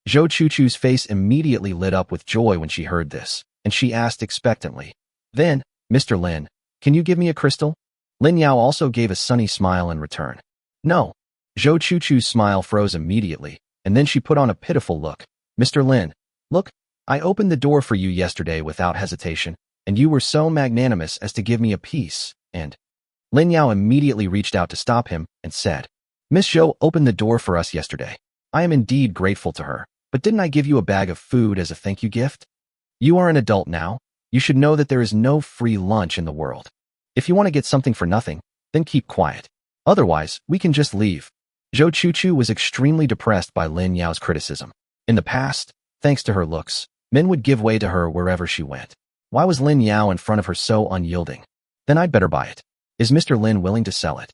Zhou Chuchu's face immediately lit up with joy when she heard this, and she asked expectantly, "Then, Mr. Lin, can you give me a crystal?" Lin Yao also gave a sunny smile in return. "No." Zhou Chuchu's smile froze immediately, and then she put on a pitiful look. "Mr. Lin, look, I opened the door for you yesterday without hesitation, and you were so magnanimous as to give me a piece, and—" Lin Yao immediately reached out to stop him and said, "Miss Zhou opened the door for us yesterday. I am indeed grateful to her, but didn't I give you a bag of food as a thank you gift? You are an adult now. You should know that there is no free lunch in the world. If you want to get something for nothing, then keep quiet. Otherwise, we can just leave." Zhou Chuchu was extremely depressed by Lin Yao's criticism. In the past, thanks to her looks, men would give way to her wherever she went. Why was Lin Yao in front of her so unyielding? "Then I'd better buy it. Is Mr. Lin willing to sell it?"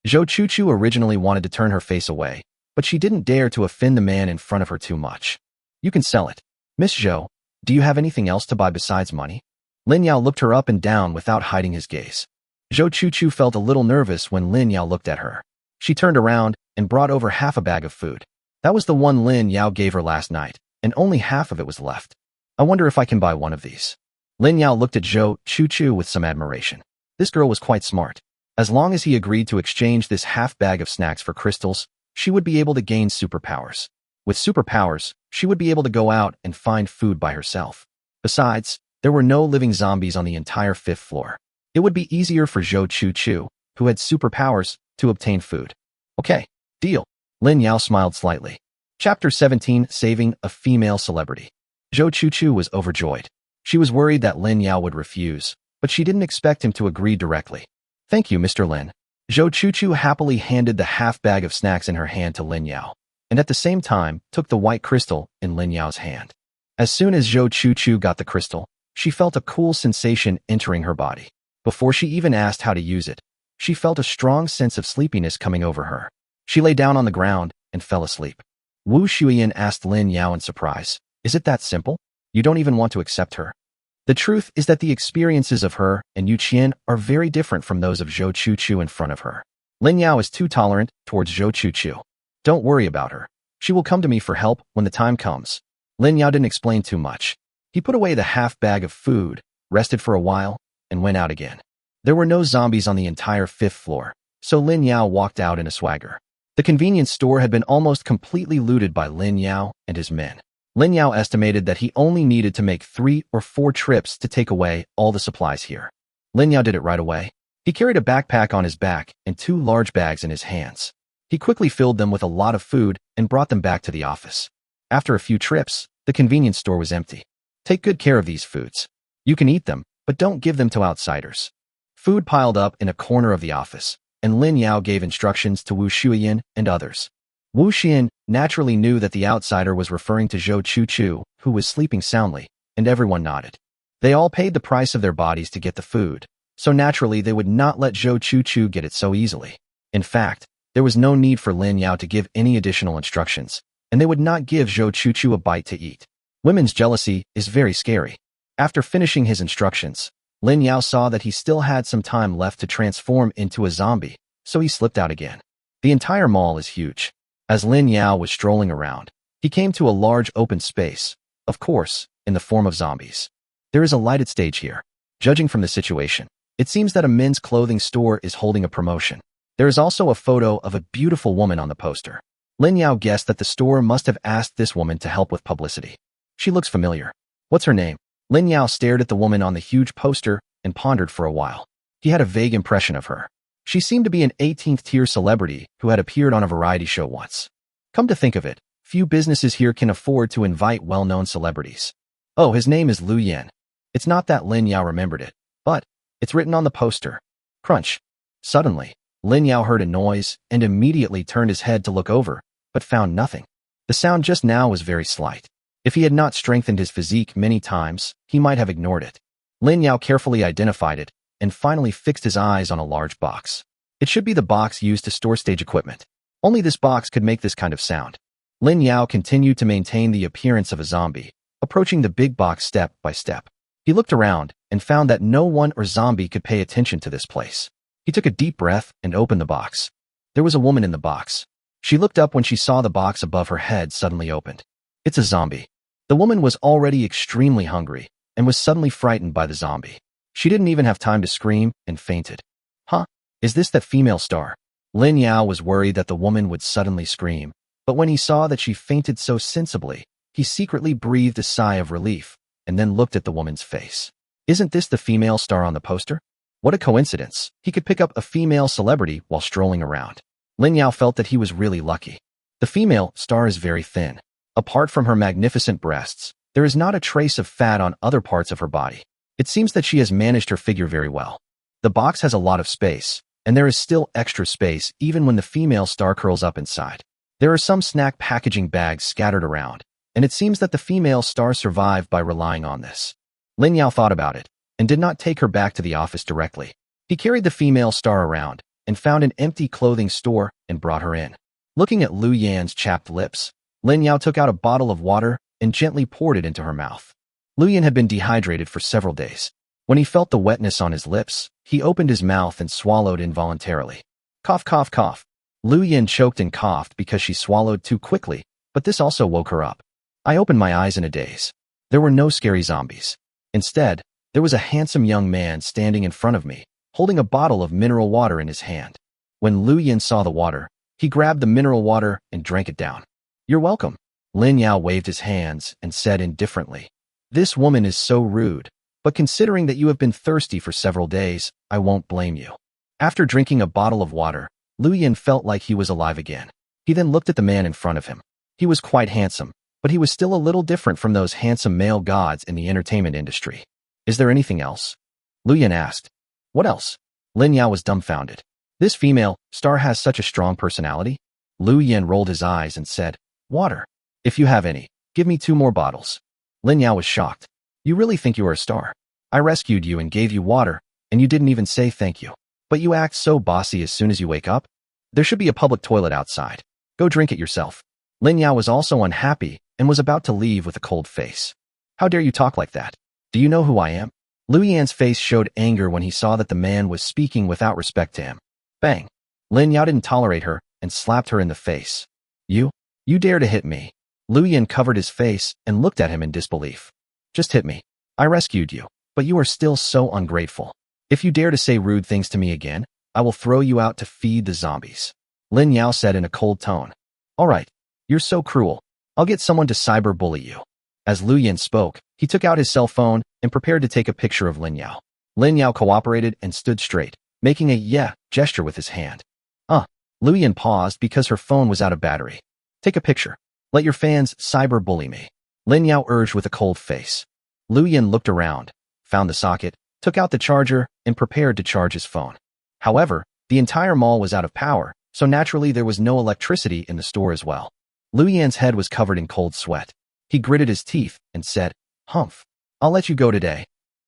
Zhou Chuchu originally wanted to turn her face away, but she didn't dare to offend the man in front of her too much. You can sell it. Miss Zhou, do you have anything else to buy besides money? Lin Yao looked her up and down without hiding his gaze. Zhou Chuchu felt a little nervous when Lin Yao looked at her. She turned around and brought over half a bag of food. That was the one Lin Yao gave her last night, and only half of it was left. I wonder if I can buy one of these. Lin Yao looked at Zhou Chuchu with some admiration. This girl was quite smart. As long as he agreed to exchange this half bag of snacks for crystals, she would be able to gain superpowers. With superpowers, she would be able to go out and find food by herself. Besides, there were no living zombies on the entire 5th floor. It would be easier for Zhou Chuchu, who had superpowers, to obtain food. Okay, deal. Lin Yao smiled slightly. Chapter 17, Saving a Female Celebrity. Zhou Chuchu was overjoyed. She was worried that Lin Yao would refuse, but she didn't expect him to agree directly. Thank you, Mr. Lin. Zhou Chuchu happily handed the half bag of snacks in her hand to Lin Yao, and at the same time took the white crystal in Lin Yao's hand. As soon as Zhou Chuchu got the crystal, she felt a cool sensation entering her body. Before she even asked how to use it, she felt a strong sense of sleepiness coming over her. She lay down on the ground and fell asleep. Wu Shuyan asked Lin Yao in surprise, "Is it that simple? You don't even want to accept her?" The truth is that the experiences of her and Yu Qian are very different from those of Zhou Chuchu in front of her. Lin Yao is too tolerant towards Zhou Chuchu. Don't worry about her. She will come to me for help when the time comes. Lin Yao didn't explain too much. He put away the half bag of food, rested for a while, and went out again. There were no zombies on the entire 5th floor, so Lin Yao walked out in a swagger. The convenience store had been almost completely looted by Lin Yao and his men. Lin Yao estimated that he only needed to make 3 or 4 trips to take away all the supplies here. Lin Yao did it right away. He carried a backpack on his back and 2 large bags in his hands. He quickly filled them with a lot of food and brought them back to the office. After a few trips, the convenience store was empty. Take good care of these foods. You can eat them, but don't give them to outsiders. Food piled up in a corner of the office, and Lin Yao gave instructions to Wu Shuyan and others. Wu Xian naturally knew that the outsider was referring to Zhou Chuchu, who was sleeping soundly, and everyone nodded. They all paid the price of their bodies to get the food, so naturally they would not let Zhou Chuchu get it so easily. In fact, there was no need for Lin Yao to give any additional instructions, and they would not give Zhou Chuchu a bite to eat. Women's jealousy is very scary. After finishing his instructions, Lin Yao saw that he still had some time left to transform into a zombie, so he slipped out again. The entire mall is huge. As Lin Yao was strolling around, he came to a large open space, of course, in the form of zombies. There is a lighted stage here. Judging from the situation, it seems that a men's clothing store is holding a promotion. There is also a photo of a beautiful woman on the poster. Lin Yao guessed that the store must have asked this woman to help with publicity. She looks familiar. What's her name? Lin Yao stared at the woman on the huge poster and pondered for a while. He had a vague impression of her. She seemed to be an 18th-tier celebrity who had appeared on a variety show once. Come to think of it, few businesses here can afford to invite well-known celebrities. Oh, his name is Lu Yan. It's not that Lin Yao remembered it, but it's written on the poster. Crunch. Suddenly, Lin Yao heard a noise and immediately turned his head to look over, but found nothing. The sound just now was very slight. If he had not strengthened his physique many times, he might have ignored it. Lin Yao carefully identified it and finally fixed his eyes on a large box. It should be the box used to store stage equipment. Only this box could make this kind of sound. Lin Yao continued to maintain the appearance of a zombie, approaching the big box step by step. He looked around and found that no one or zombie could pay attention to this place. He took a deep breath and opened the box. There was a woman in the box. She looked up when she saw the box above her head suddenly opened. It's a zombie. The woman was already extremely hungry and was suddenly frightened by the zombie. She didn't even have time to scream and fainted. Huh? Is this that female star? Lin Yao was worried that the woman would suddenly scream, but when he saw that she fainted so sensibly, he secretly breathed a sigh of relief and then looked at the woman's face. Isn't this the female star on the poster? What a coincidence. He could pick up a female celebrity while strolling around. Lin Yao felt that he was really lucky. The female star is very thin. Apart from her magnificent breasts, there is not a trace of fat on other parts of her body. It seems that she has managed her figure very well. The box has a lot of space, and there is still extra space even when the female star curls up inside. There are some snack packaging bags scattered around, and it seems that the female star survived by relying on this. Lin Yao thought about it, and did not take her back to the office directly. He carried the female star around, and found an empty clothing store and brought her in. Looking at Lu Yan's chapped lips, Lin Yao took out a bottle of water and gently poured it into her mouth. Lu Yan had been dehydrated for several days. When he felt the wetness on his lips, he opened his mouth and swallowed involuntarily. Cough, cough, cough. Lu Yan choked and coughed because she swallowed too quickly, but this also woke her up. I opened my eyes in a daze. There were no scary zombies. Instead, there was a handsome young man standing in front of me, holding a bottle of mineral water in his hand. When Lu Yan saw the water, he grabbed the mineral water and drank it down. You're welcome. Lin Yao waved his hands and said indifferently, This woman is so rude, but considering that you have been thirsty for several days, I won't blame you. After drinking a bottle of water, Lu Yan felt like he was alive again. He then looked at the man in front of him. He was quite handsome, but he was still a little different from those handsome male gods in the entertainment industry. Is there anything else? Lu Yan asked. What else? Lin Yao was dumbfounded. This female star has such a strong personality? Lu Yan rolled his eyes and said, Water. If you have any, give me 2 more bottles. Lin Yao was shocked. You really think you are a star? I rescued you and gave you water, and you didn't even say thank you. But you act so bossy as soon as you wake up. There should be a public toilet outside. Go drink it yourself. Lin Yao was also unhappy and was about to leave with a cold face. How dare you talk like that? Do you know who I am? Lu Yan's face showed anger when he saw that the man was speaking without respect to him. Bang! Lin Yao didn't tolerate her and slapped her in the face. You dare to hit me. Lu Yan covered his face and looked at him in disbelief. Just hit me. I rescued you, but you are still so ungrateful. If you dare to say rude things to me again, I will throw you out to feed the zombies. Lin Yao said in a cold tone. All right, you're so cruel. I'll get someone to cyberbully you. As Lu Yan spoke, he took out his cell phone and prepared to take a picture of Lin Yao. Lin Yao cooperated and stood straight, making a yeah gesture with his hand. Lu Yan paused because her phone was out of battery. Take a picture. Let your fans cyberbully me. Lin Yao urged with a cold face. Lu Yan looked around, found the socket, took out the charger, and prepared to charge his phone. However, the entire mall was out of power, so naturally there was no electricity in the store as well. Lu Yan's head was covered in cold sweat. He gritted his teeth and said, Humph, I'll let you go today.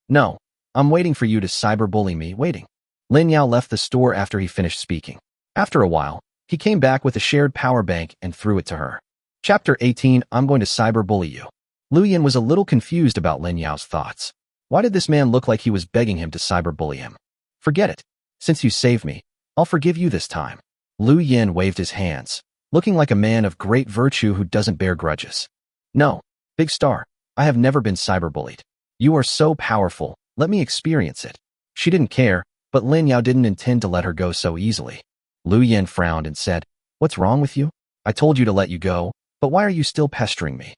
No, I'm waiting for you to cyberbully me, waiting. Lin Yao left the store after he finished speaking. After a while, he came back with a shared power bank and threw it to her. Chapter 18, I'm going to cyberbully you. Lu Yan was a little confused about Lin Yao's thoughts. Why did this man look like he was begging him to cyberbully him? Forget it. Since you saved me, I'll forgive you this time. Lu Yan waved his hands, looking like a man of great virtue who doesn't bear grudges. No, big star, I have never been cyberbullied. You are so powerful, let me experience it. She didn't care, but Lin Yao didn't intend to let her go so easily. Lu Yan frowned and said, What's wrong with you? I told you to let you go, but why are you still pestering me?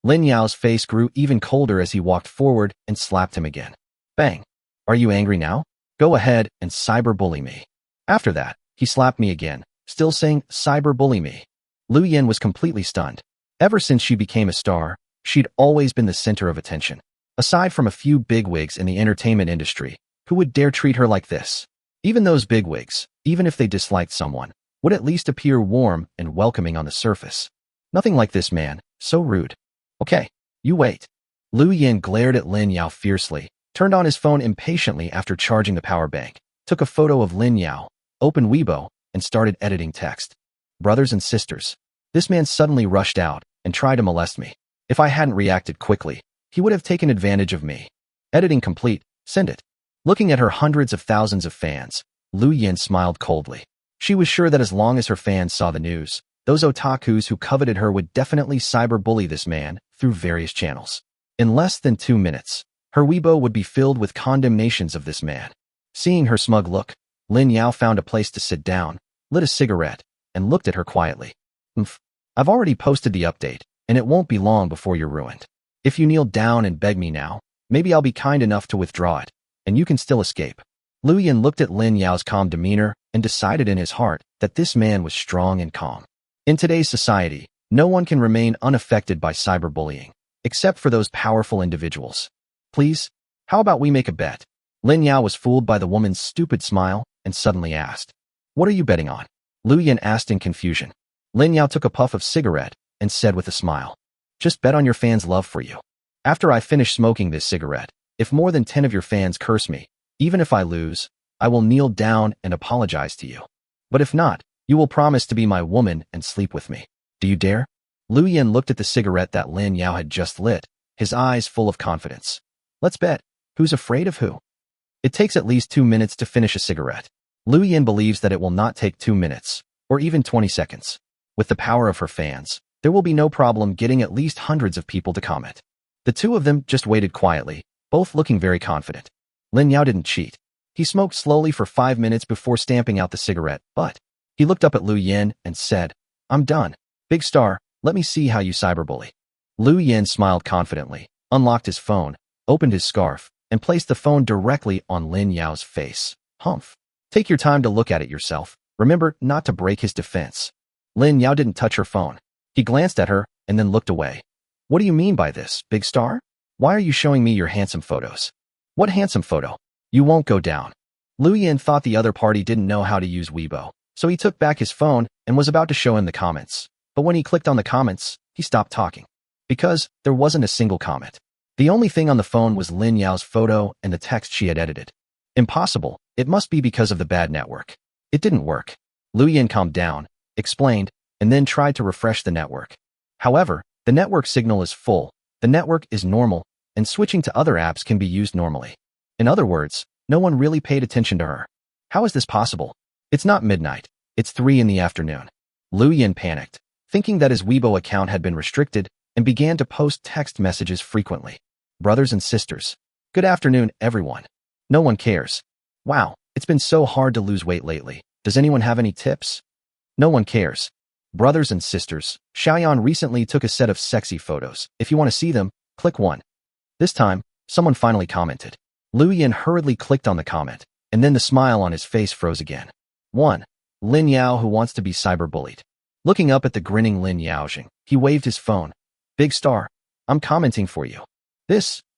Lin Yao's face grew even colder as he walked forward and slapped him again. Bang! Are you angry now? Go ahead and cyberbully me. After that, he slapped me again, still saying, cyberbully me. Lu Yan was completely stunned. Ever since she became a star, she'd always been the center of attention. Aside from a few bigwigs in the entertainment industry, who would dare treat her like this? Even those bigwigs, even if they disliked someone, would at least appear warm and welcoming on the surface. Nothing like this man, so rude. Okay, you wait. Lu Yan glared at Lin Yao fiercely, turned on his phone impatiently after charging the power bank, took a photo of Lin Yao, opened Weibo, and started editing text. Brothers and sisters, this man suddenly rushed out and tried to molest me. If I hadn't reacted quickly, he would have taken advantage of me. Editing complete, send it. Looking at her hundreds of thousands of fans, Lu Yan smiled coldly. She was sure that as long as her fans saw the news, those otakus who coveted her would definitely cyberbully this man through various channels. In less than 2 minutes, her Weibo would be filled with condemnations of this man. Seeing her smug look, Lin Yao found a place to sit down, lit a cigarette, and looked at her quietly. I've already posted the update, and it won't be long before you're ruined. If you kneel down and beg me now, maybe I'll be kind enough to withdraw it, and you can still escape. Lu Yan looked at Lin Yao's calm demeanor and decided in his heart that this man was strong and calm. In today's society, no one can remain unaffected by cyberbullying, except for those powerful individuals. Please, how about we make a bet? Lin Yao was fooled by the woman's stupid smile and suddenly asked, What are you betting on? Lu Yan asked in confusion. Lin Yao took a puff of cigarette and said with a smile, Just bet on your fans' love for you. After I finish smoking this cigarette, if more than 10 of your fans curse me, even if I lose, I will kneel down and apologize to you. But if not, you will promise to be my woman and sleep with me. Do you dare? Lu Yin looked at the cigarette that Lin Yao had just lit, his eyes full of confidence. Let's bet. Who's afraid of who? It takes at least 2 minutes to finish a cigarette. Lu Yin believes that it will not take 2 minutes, or even 20 seconds. With the power of her fans, there will be no problem getting at least hundreds of people to comment. The two of them just waited quietly, both looking very confident. Lin Yao didn't cheat. He smoked slowly for 5 minutes before stamping out the cigarette, but he looked up at Lu Yin and said, I'm done. Big star, let me see how you cyberbully. Lu Yin smiled confidently, unlocked his phone, opened his scarf, and placed the phone directly on Lin Yao's face. Humph. Take your time to look at it yourself. Remember not to break his defense. Lin Yao didn't touch her phone. He glanced at her and then looked away. What do you mean by this, big star? Why are you showing me your handsome photos? What handsome photo? You won't go down. Lu Yin thought the other party didn't know how to use Weibo, so he took back his phone and was about to show him the comments. But when he clicked on the comments, he stopped talking. Because there wasn't a single comment. The only thing on the phone was Lin Yao's photo and the text she had edited. Impossible. It must be because of the bad network. It didn't work. Lu Yin calmed down, explained, and then tried to refresh the network. However, the network signal is full, the network is normal, and switching to other apps can be used normally. In other words, no one really paid attention to her. How is this possible? It's not midnight. It's 3 in the afternoon. Lu Yin panicked, thinking that his Weibo account had been restricted, and began to post text messages frequently. Brothers and sisters. Good afternoon, everyone. No one cares. Wow, it's been so hard to lose weight lately. Does anyone have any tips? No one cares. Brothers and sisters, Xiaoyan recently took a set of sexy photos. If you want to see them, click 1. This time, someone finally commented. Lu Yin hurriedly clicked on the comment, and then the smile on his face froze again. 1. Lin Yao who wants to be cyberbullied. Looking up at the grinning Lin Yaojing, he waved his phone. Big star, I'm commenting for you.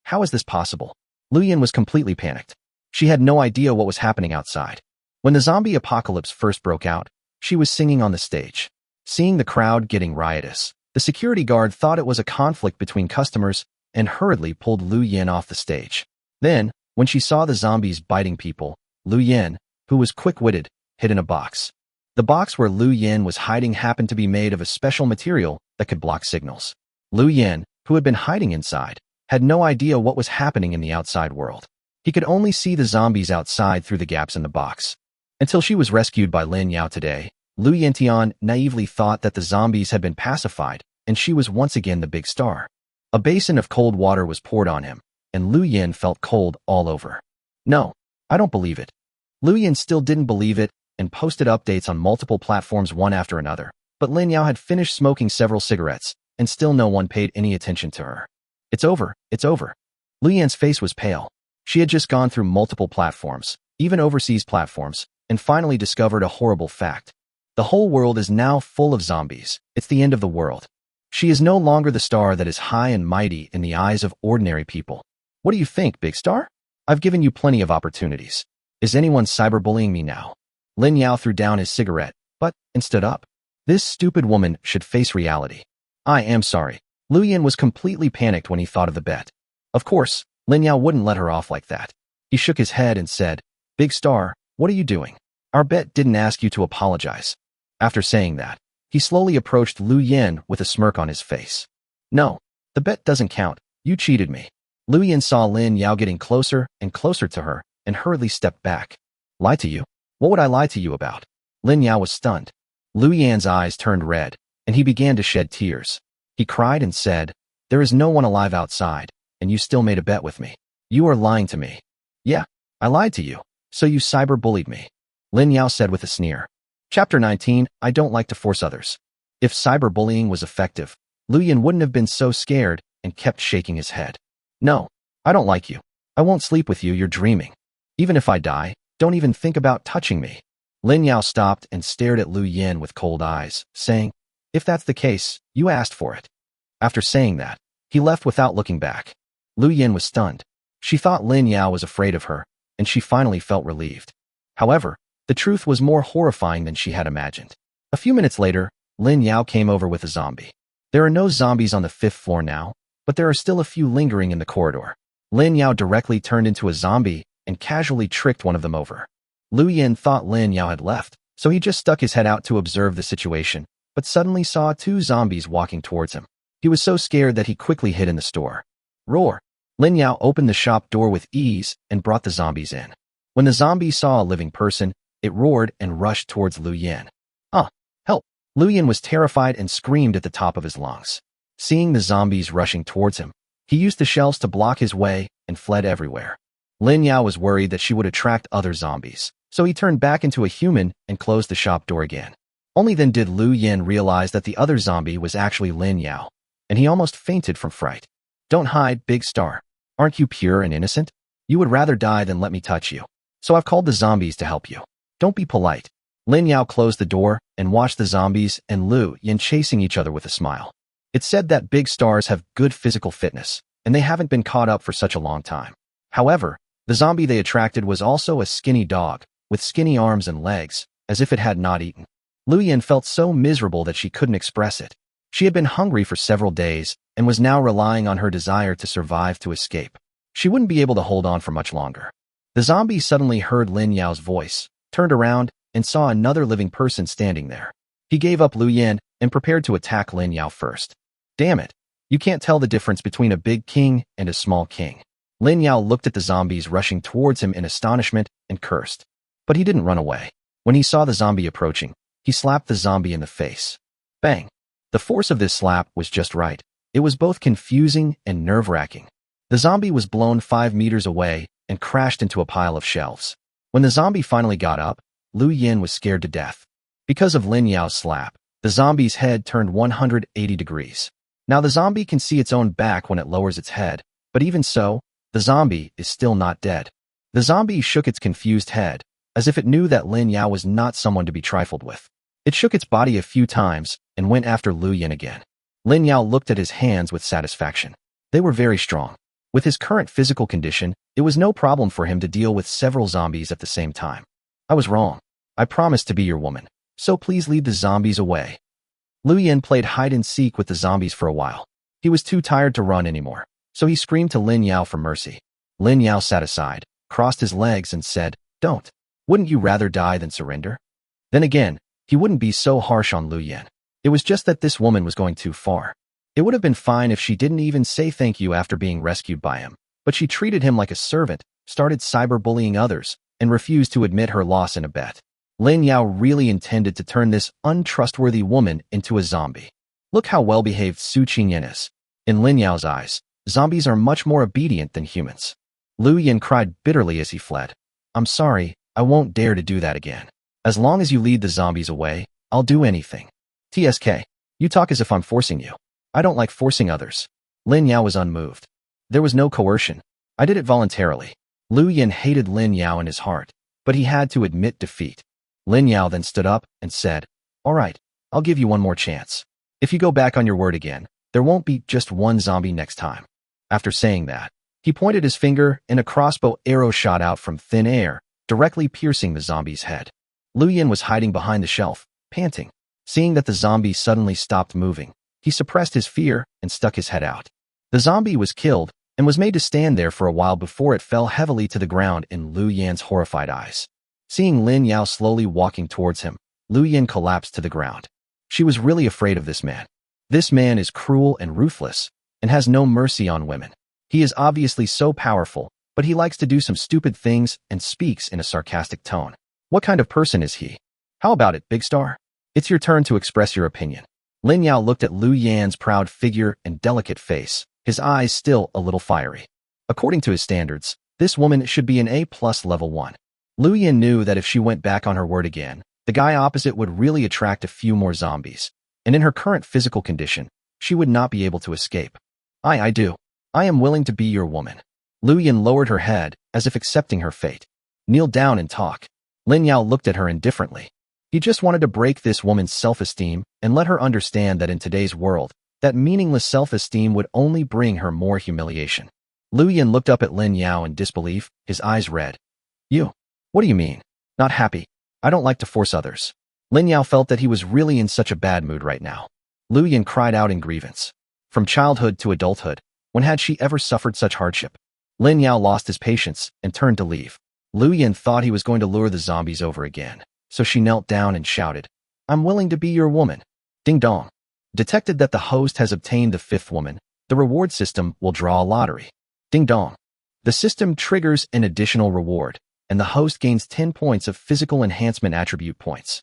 How is this possible? Lu Yin was completely panicked. She had no idea what was happening outside. When the zombie apocalypse first broke out, she was singing on the stage. Seeing the crowd getting riotous, the security guard thought it was a conflict between customers and hurriedly pulled Lu Yin off the stage. Then, when she saw the zombies biting people, Lu Yin, who was quick-witted, hid in a box. The box where Lu Yin was hiding happened to be made of a special material that could block signals. Lu Yin, who had been hiding inside, had no idea what was happening in the outside world. He could only see the zombies outside through the gaps in the box. Until she was rescued by Lin Yao today, Lu Yintian naively thought that the zombies had been pacified, and she was once again the big star. A basin of cold water was poured on him, and Lu Yin felt cold all over. No, I don't believe it. Lu Yin still didn't believe it and posted updates on multiple platforms one after another, but Lin Yao had finished smoking several cigarettes, and still no one paid any attention to her. It's over, it's over. Lu Yin's face was pale. She had just gone through multiple platforms, even overseas platforms, and finally discovered a horrible fact. The whole world is now full of zombies. It's the end of the world. She is no longer the star that is high and mighty in the eyes of ordinary people. What do you think, big star? I've given you plenty of opportunities. Is anyone cyberbullying me now? Lin Yao threw down his cigarette, and stood up. This stupid woman should face reality. I am sorry. Lu Yin was completely panicked when he thought of the bet. Of course, Lin Yao wouldn't let her off like that. He shook his head and said, Big star, what are you doing? Our bet didn't ask you to apologize. After saying that, he slowly approached Lu Yin with a smirk on his face. No, the bet doesn't count. You cheated me. Lu Yin saw Lin Yao getting closer and closer to her and hurriedly stepped back. Lie to you? What would I lie to you about? Lin Yao was stunned. Lu Yan's eyes turned red, and he began to shed tears. He cried and said, There is no one alive outside, and you still made a bet with me. You are lying to me. Yeah, I lied to you, so you cyberbullied me. Lin Yao said with a sneer. Chapter 19, I don't like to force others. If cyberbullying was effective, Lu Yin wouldn't have been so scared and kept shaking his head. No, I don't like you. I won't sleep with you, you're dreaming. Even if I die, don't even think about touching me. Lin Yao stopped and stared at Lu Yin with cold eyes, saying, If that's the case, you asked for it. After saying that, he left without looking back. Lu Yin was stunned. She thought Lin Yao was afraid of her, and she finally felt relieved. However, the truth was more horrifying than she had imagined. A few minutes later, Lin Yao came over with a zombie. There are no zombies on the 5th floor now, but there are still a few lingering in the corridor. Lin Yao directly turned into a zombie and casually tricked one of them over. Lu Yin thought Lin Yao had left, so he just stuck his head out to observe the situation, but suddenly saw two zombies walking towards him. He was so scared that he quickly hid in the store. Roar! Lin Yao opened the shop door with ease and brought the zombies in. When the zombies saw a living person, it roared and rushed towards Lu Yin. Help! Lu Yin was terrified and screamed at the top of his lungs. Seeing the zombies rushing towards him, he used the shelves to block his way and fled everywhere. Lin Yao was worried that she would attract other zombies, so he turned back into a human and closed the shop door again. Only then did Lu Yin realize that the other zombie was actually Lin Yao, and he almost fainted from fright. Don't hide, big star. Aren't you pure and innocent? You would rather die than let me touch you. So I've called the zombies to help you. Don't be polite. Lin Yao closed the door and watched the zombies and Lu Yin chasing each other with a smile. It's said that big stars have good physical fitness, and they haven't been caught up for such a long time. However, the zombie they attracted was also a skinny dog, with skinny arms and legs, as if it had not eaten. Lu Yin felt so miserable that she couldn't express it. She had been hungry for several days and was now relying on her desire to survive to escape. She wouldn't be able to hold on for much longer. The zombie suddenly heard Lin Yao's voice, turned around, and saw another living person standing there. He gave up Lu Yin and prepared to attack Lin Yao first. Damn it! You can't tell the difference between a big king and a small king. Lin Yao looked at the zombies rushing towards him in astonishment and cursed. But he didn't run away. When he saw the zombie approaching, he slapped the zombie in the face. Bang! The force of this slap was just right. It was both confusing and nerve-wracking. The zombie was blown 5 meters away and crashed into a pile of shelves. When the zombie finally got up, Lu Yin was scared to death. Because of Lin Yao's slap, the zombie's head turned 180 degrees. Now the zombie can see its own back when it lowers its head, but even so, the zombie is still not dead. The zombie shook its confused head, as if it knew that Lin Yao was not someone to be trifled with. It shook its body a few times and went after Lu Yin again. Lin Yao looked at his hands with satisfaction. They were very strong. With his current physical condition, it was no problem for him to deal with several zombies at the same time. I was wrong. I promised to be your woman, so please lead the zombies away. Lu Yin played hide-and-seek with the zombies for a while. He was too tired to run anymore, so he screamed to Lin Yao for mercy. Lin Yao sat aside, crossed his legs and said, Don't. Wouldn't you rather die than surrender? Then again, he wouldn't be so harsh on Lu Yin. It was just that this woman was going too far. It would have been fine if she didn't even say thank you after being rescued by him, but she treated him like a servant, started cyberbullying others, and refused to admit her loss in a bet. Lin Yao really intended to turn this untrustworthy woman into a zombie. Look how well-behaved Su Qingyan is. In Lin Yao's eyes, zombies are much more obedient than humans. Lu Yin cried bitterly as he fled. I'm sorry, I won't dare to do that again. As long as you lead the zombies away, I'll do anything. TSK, you talk as if I'm forcing you. I don't like forcing others. Lin Yao was unmoved. There was no coercion. I did it voluntarily. Lu Yin hated Lin Yao in his heart, but he had to admit defeat. Lin Yao then stood up and said, All right, I'll give you one more chance. If you go back on your word again, there won't be just one zombie next time. After saying that, he pointed his finger and a crossbow arrow shot out from thin air, directly piercing the zombie's head. Lu Yin was hiding behind the shelf, panting. Seeing that the zombie suddenly stopped moving, he suppressed his fear and stuck his head out. The zombie was killed and was made to stand there for a while before it fell heavily to the ground in Lu Yin's horrified eyes. Seeing Lin Yao slowly walking towards him, Lu Yin collapsed to the ground. She was really afraid of this man. This man is cruel and ruthless, and has no mercy on women. He is obviously so powerful, but he likes to do some stupid things and speaks in a sarcastic tone. What kind of person is he? How about it, Big Star? It's your turn to express your opinion. Lin Yao looked at Lu Yin's proud figure and delicate face, his eyes still a little fiery. According to his standards, this woman should be an A+ level 1. Lu Yin knew that if she went back on her word again, the guy opposite would really attract a few more zombies, and in her current physical condition, she would not be able to escape. I do. I am willing to be your woman. Lu Yin lowered her head, as if accepting her fate. Kneel down and talk. Lin Yao looked at her indifferently. He just wanted to break this woman's self-esteem and let her understand that in today's world, that meaningless self-esteem would only bring her more humiliation. Lu Yin looked up at Lin Yao in disbelief, his eyes red. You? What do you mean? Not happy. I don't like to force others. Lin Yao felt that he was really in such a bad mood right now. Lu Yin cried out in grievance. From childhood to adulthood, when had she ever suffered such hardship? Lin Yao lost his patience and turned to leave. Lu Yin thought he was going to lure the zombies over again, so she knelt down and shouted, "I'm willing to be your woman." Ding dong. Detected that the host has obtained the fifth woman, the reward system will draw a lottery. Ding dong. The system triggers an additional reward, and the host gains 10 points of physical enhancement attribute points.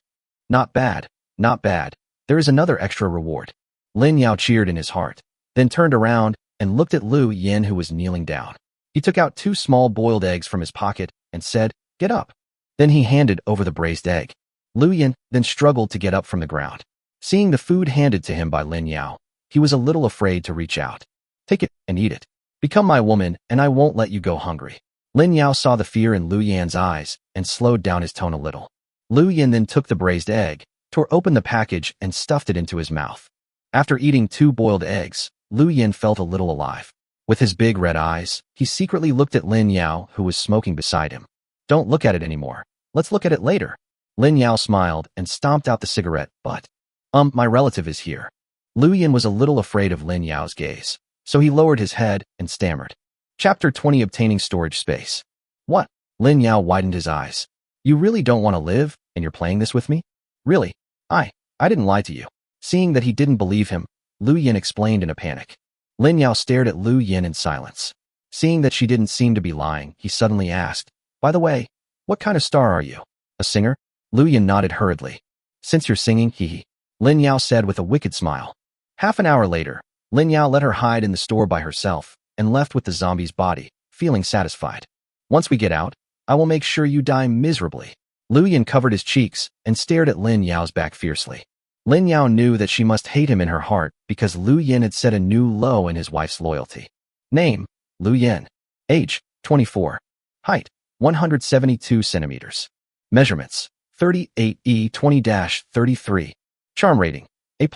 Not bad, not bad. There is another extra reward. Lin Yao cheered in his heart, then turned around and looked at Lu Yin, who was kneeling down. He took out 2 small boiled eggs from his pocket and said, "Get up." Then he handed over the braised egg. Lu Yin then struggled to get up from the ground. Seeing the food handed to him by Lin Yao, he was a little afraid to reach out. "Take it and eat it. Become my woman and I won't let you go hungry." Lin Yao saw the fear in Lu Yan's eyes and slowed down his tone a little. Lu Yan then took the braised egg, tore open the package and stuffed it into his mouth. After eating 2 boiled eggs, Lu Yan felt a little alive. With his big red eyes, he secretly looked at Lin Yao, who was smoking beside him. "Don't look at it anymore. Let's look at it later." Lin Yao smiled and stomped out the cigarette, but, my relative is here." Lu Yan was a little afraid of Lin Yao's gaze, so he lowered his head and stammered. Chapter 20, Obtaining Storage Space. "What?" Lin Yao widened his eyes. "You really don't want to live, and you're playing this with me? Really? I didn't lie to you." Seeing that he didn't believe him, Lu Yan explained in a panic. Lin Yao stared at Lu Yan in silence. Seeing that she didn't seem to be lying, he suddenly asked, "By the way, what kind of star are you? A singer?" Lu Yan nodded hurriedly. "Since you're singing, hee." Lin Yao said with a wicked smile. Half an hour later, Lin Yao let her hide in the store by herself and left with the zombie's body, feeling satisfied. "Once we get out, I will make sure you die miserably." Lu Yan covered his cheeks and stared at Lin Yao's back fiercely. Lin Yao knew that she must hate him in her heart because Lu Yan had set a new low in his wife's loyalty. Name, Lu Yan. Age, 24. Height, 172 centimeters. Measurements, 38E20-33. Charm rating, A+.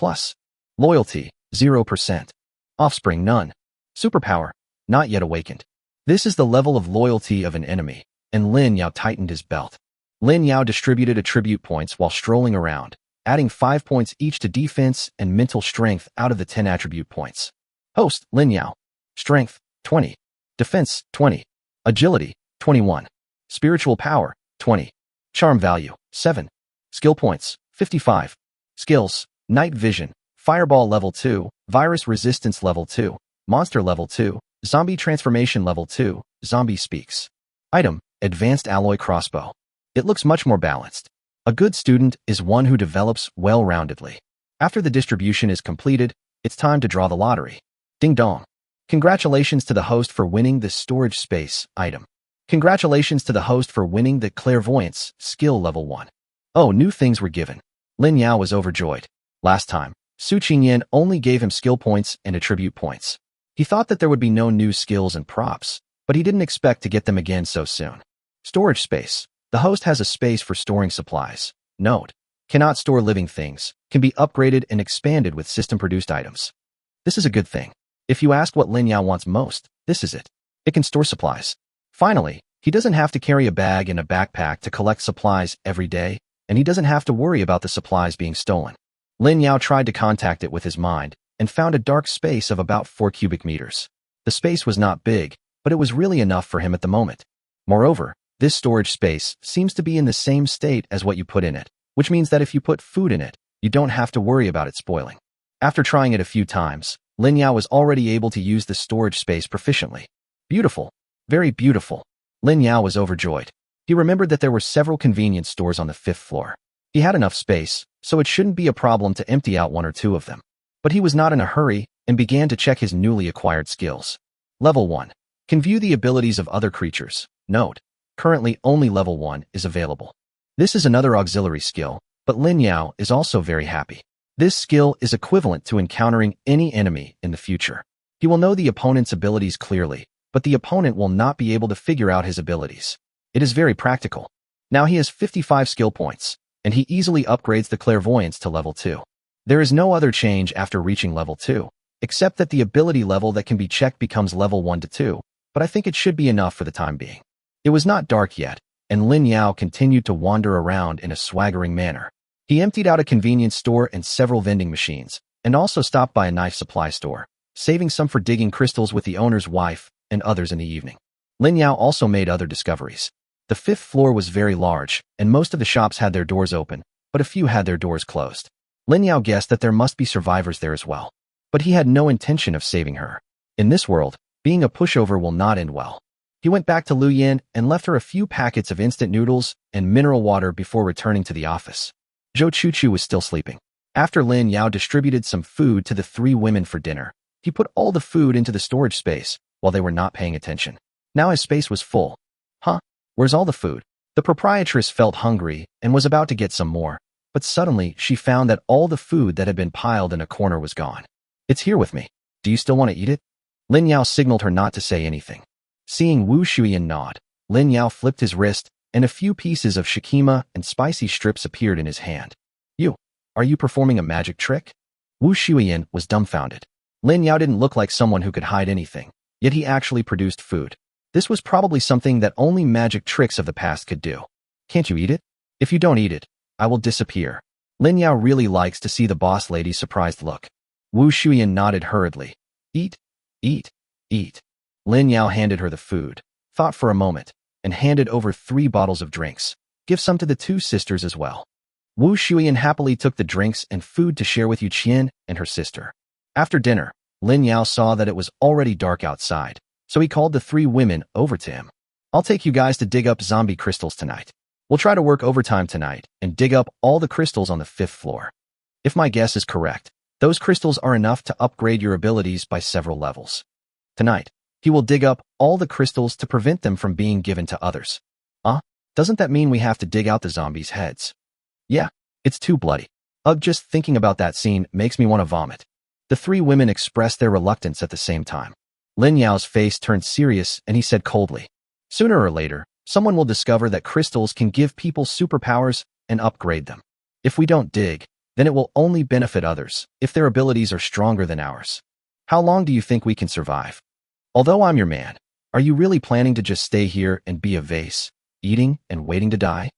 Loyalty, 0%. Offspring, none. Superpower, not yet awakened. This is the level of loyalty of an enemy, and Lin Yao tightened his belt. Lin Yao distributed attribute points while strolling around, adding 5 points each to defense and mental strength out of the 10 attribute points. Host, Lin Yao. Strength, 20. Defense, 20. Agility, 21. Spiritual power, 20. Charm value, 7. Skill points, 55. Skills, Night Vision, Fireball level 2, Virus Resistance level 2, Monster level 2, Zombie Transformation level 2, Zombie Speaks. Item, Advanced Alloy Crossbow. It looks much more balanced. A good student is one who develops well-roundedly. After the distribution is completed, it's time to draw the lottery. Ding dong. Congratulations to the host for winning the storage space item. Congratulations to the host for winning the clairvoyance skill level 1. Oh, new things were given. Lin Yao was overjoyed. Last time, Su Qingyan only gave him skill points and attribute points. He thought that there would be no new skills and props, but he didn't expect to get them again so soon. Storage space. The host has a space for storing supplies. Note, cannot store living things, can be upgraded and expanded with system-produced items. This is a good thing. If you ask what Lin Yao wants most, this is it. It can store supplies. Finally, he doesn't have to carry a bag and a backpack to collect supplies every day, and he doesn't have to worry about the supplies being stolen. Lin Yao tried to contact it with his mind and found a dark space of about 4 cubic meters. The space was not big, but it was really enough for him at the moment. Moreover, this storage space seems to be in the same state as what you put in it, which means that if you put food in it, you don't have to worry about it spoiling. After trying it a few times, Lin Yao was already able to use the storage space proficiently. Beautiful. Very beautiful. Lin Yao was overjoyed. He remembered that there were several convenience stores on the 5th floor. He had enough space, so it shouldn't be a problem to empty out 1 or 2 of them. But he was not in a hurry and began to check his newly acquired skills. Level 1. Can view the abilities of other creatures. Note, currently only level 1 is available. This is another auxiliary skill, but Lin Yao is also very happy. This skill is equivalent to encountering any enemy in the future. He will know the opponent's abilities clearly, but the opponent will not be able to figure out his abilities. It is very practical. Now he has 55 skill points, and he easily upgrades the clairvoyance to level 2. There is no other change after reaching level 2, except that the ability level that can be checked becomes level 1 to 2, but I think it should be enough for the time being. It was not dark yet, and Lin Yao continued to wander around in a swaggering manner. He emptied out a convenience store and several vending machines, and also stopped by a knife supply store, saving some for digging crystals with the owner's wife and others in the evening. Lin Yao also made other discoveries. The fifth floor was very large, and most of the shops had their doors open, but a few had their doors closed. Lin Yao guessed that there must be survivors there as well, but he had no intention of saving her. In this world, being a pushover will not end well. He went back to Lu Yan and left her a few packets of instant noodles and mineral water before returning to the office. Zhou Chuchu was still sleeping. After Lin Yao distributed some food to the three women for dinner, he put all the food into the storage space while they were not paying attention. Now his space was full. Huh? Where's all the food? The proprietress felt hungry and was about to get some more, but suddenly she found that all the food that had been piled in a corner was gone. It's here with me. Do you still want to eat it? Lin Yao signaled her not to say anything. Seeing Wu Shuyan nod, Lin Yao flipped his wrist, and a few pieces of shikima and spicy strips appeared in his hand. Are you performing a magic trick? Wu Shuyan was dumbfounded. Lin Yao didn't look like someone who could hide anything, yet he actually produced food. This was probably something that only magic tricks of the past could do. Can't you eat it? If you don't eat it, I will disappear. Lin Yao really likes to see the boss lady's surprised look. Wu Shuyan nodded hurriedly. Eat, eat, eat. Lin Yao handed her the food, thought for a moment, and handed over 3 bottles of drinks. Give some to the 2 sisters as well. Wu Shuyan happily took the drinks and food to share with Yu Qian and her sister. After dinner, Lin Yao saw that it was already dark outside, so he called the 3 women over to him. I'll take you guys to dig up zombie crystals tonight. We'll try to work overtime tonight and dig up all the crystals on the 5th floor. If my guess is correct, those crystals are enough to upgrade your abilities by several levels. Tonight, he will dig up all the crystals to prevent them from being given to others. Doesn't that mean we have to dig out the zombies' heads? Yeah, it's too bloody. Just thinking about that scene makes me want to vomit. The 3 women expressed their reluctance at the same time. Lin Yao's face turned serious and he said coldly, sooner or later, someone will discover that crystals can give people superpowers and upgrade them. If we don't dig, then it will only benefit others if their abilities are stronger than ours. How long do you think we can survive? Although I'm your man, are you really planning to just stay here and be a vase, eating and waiting to die?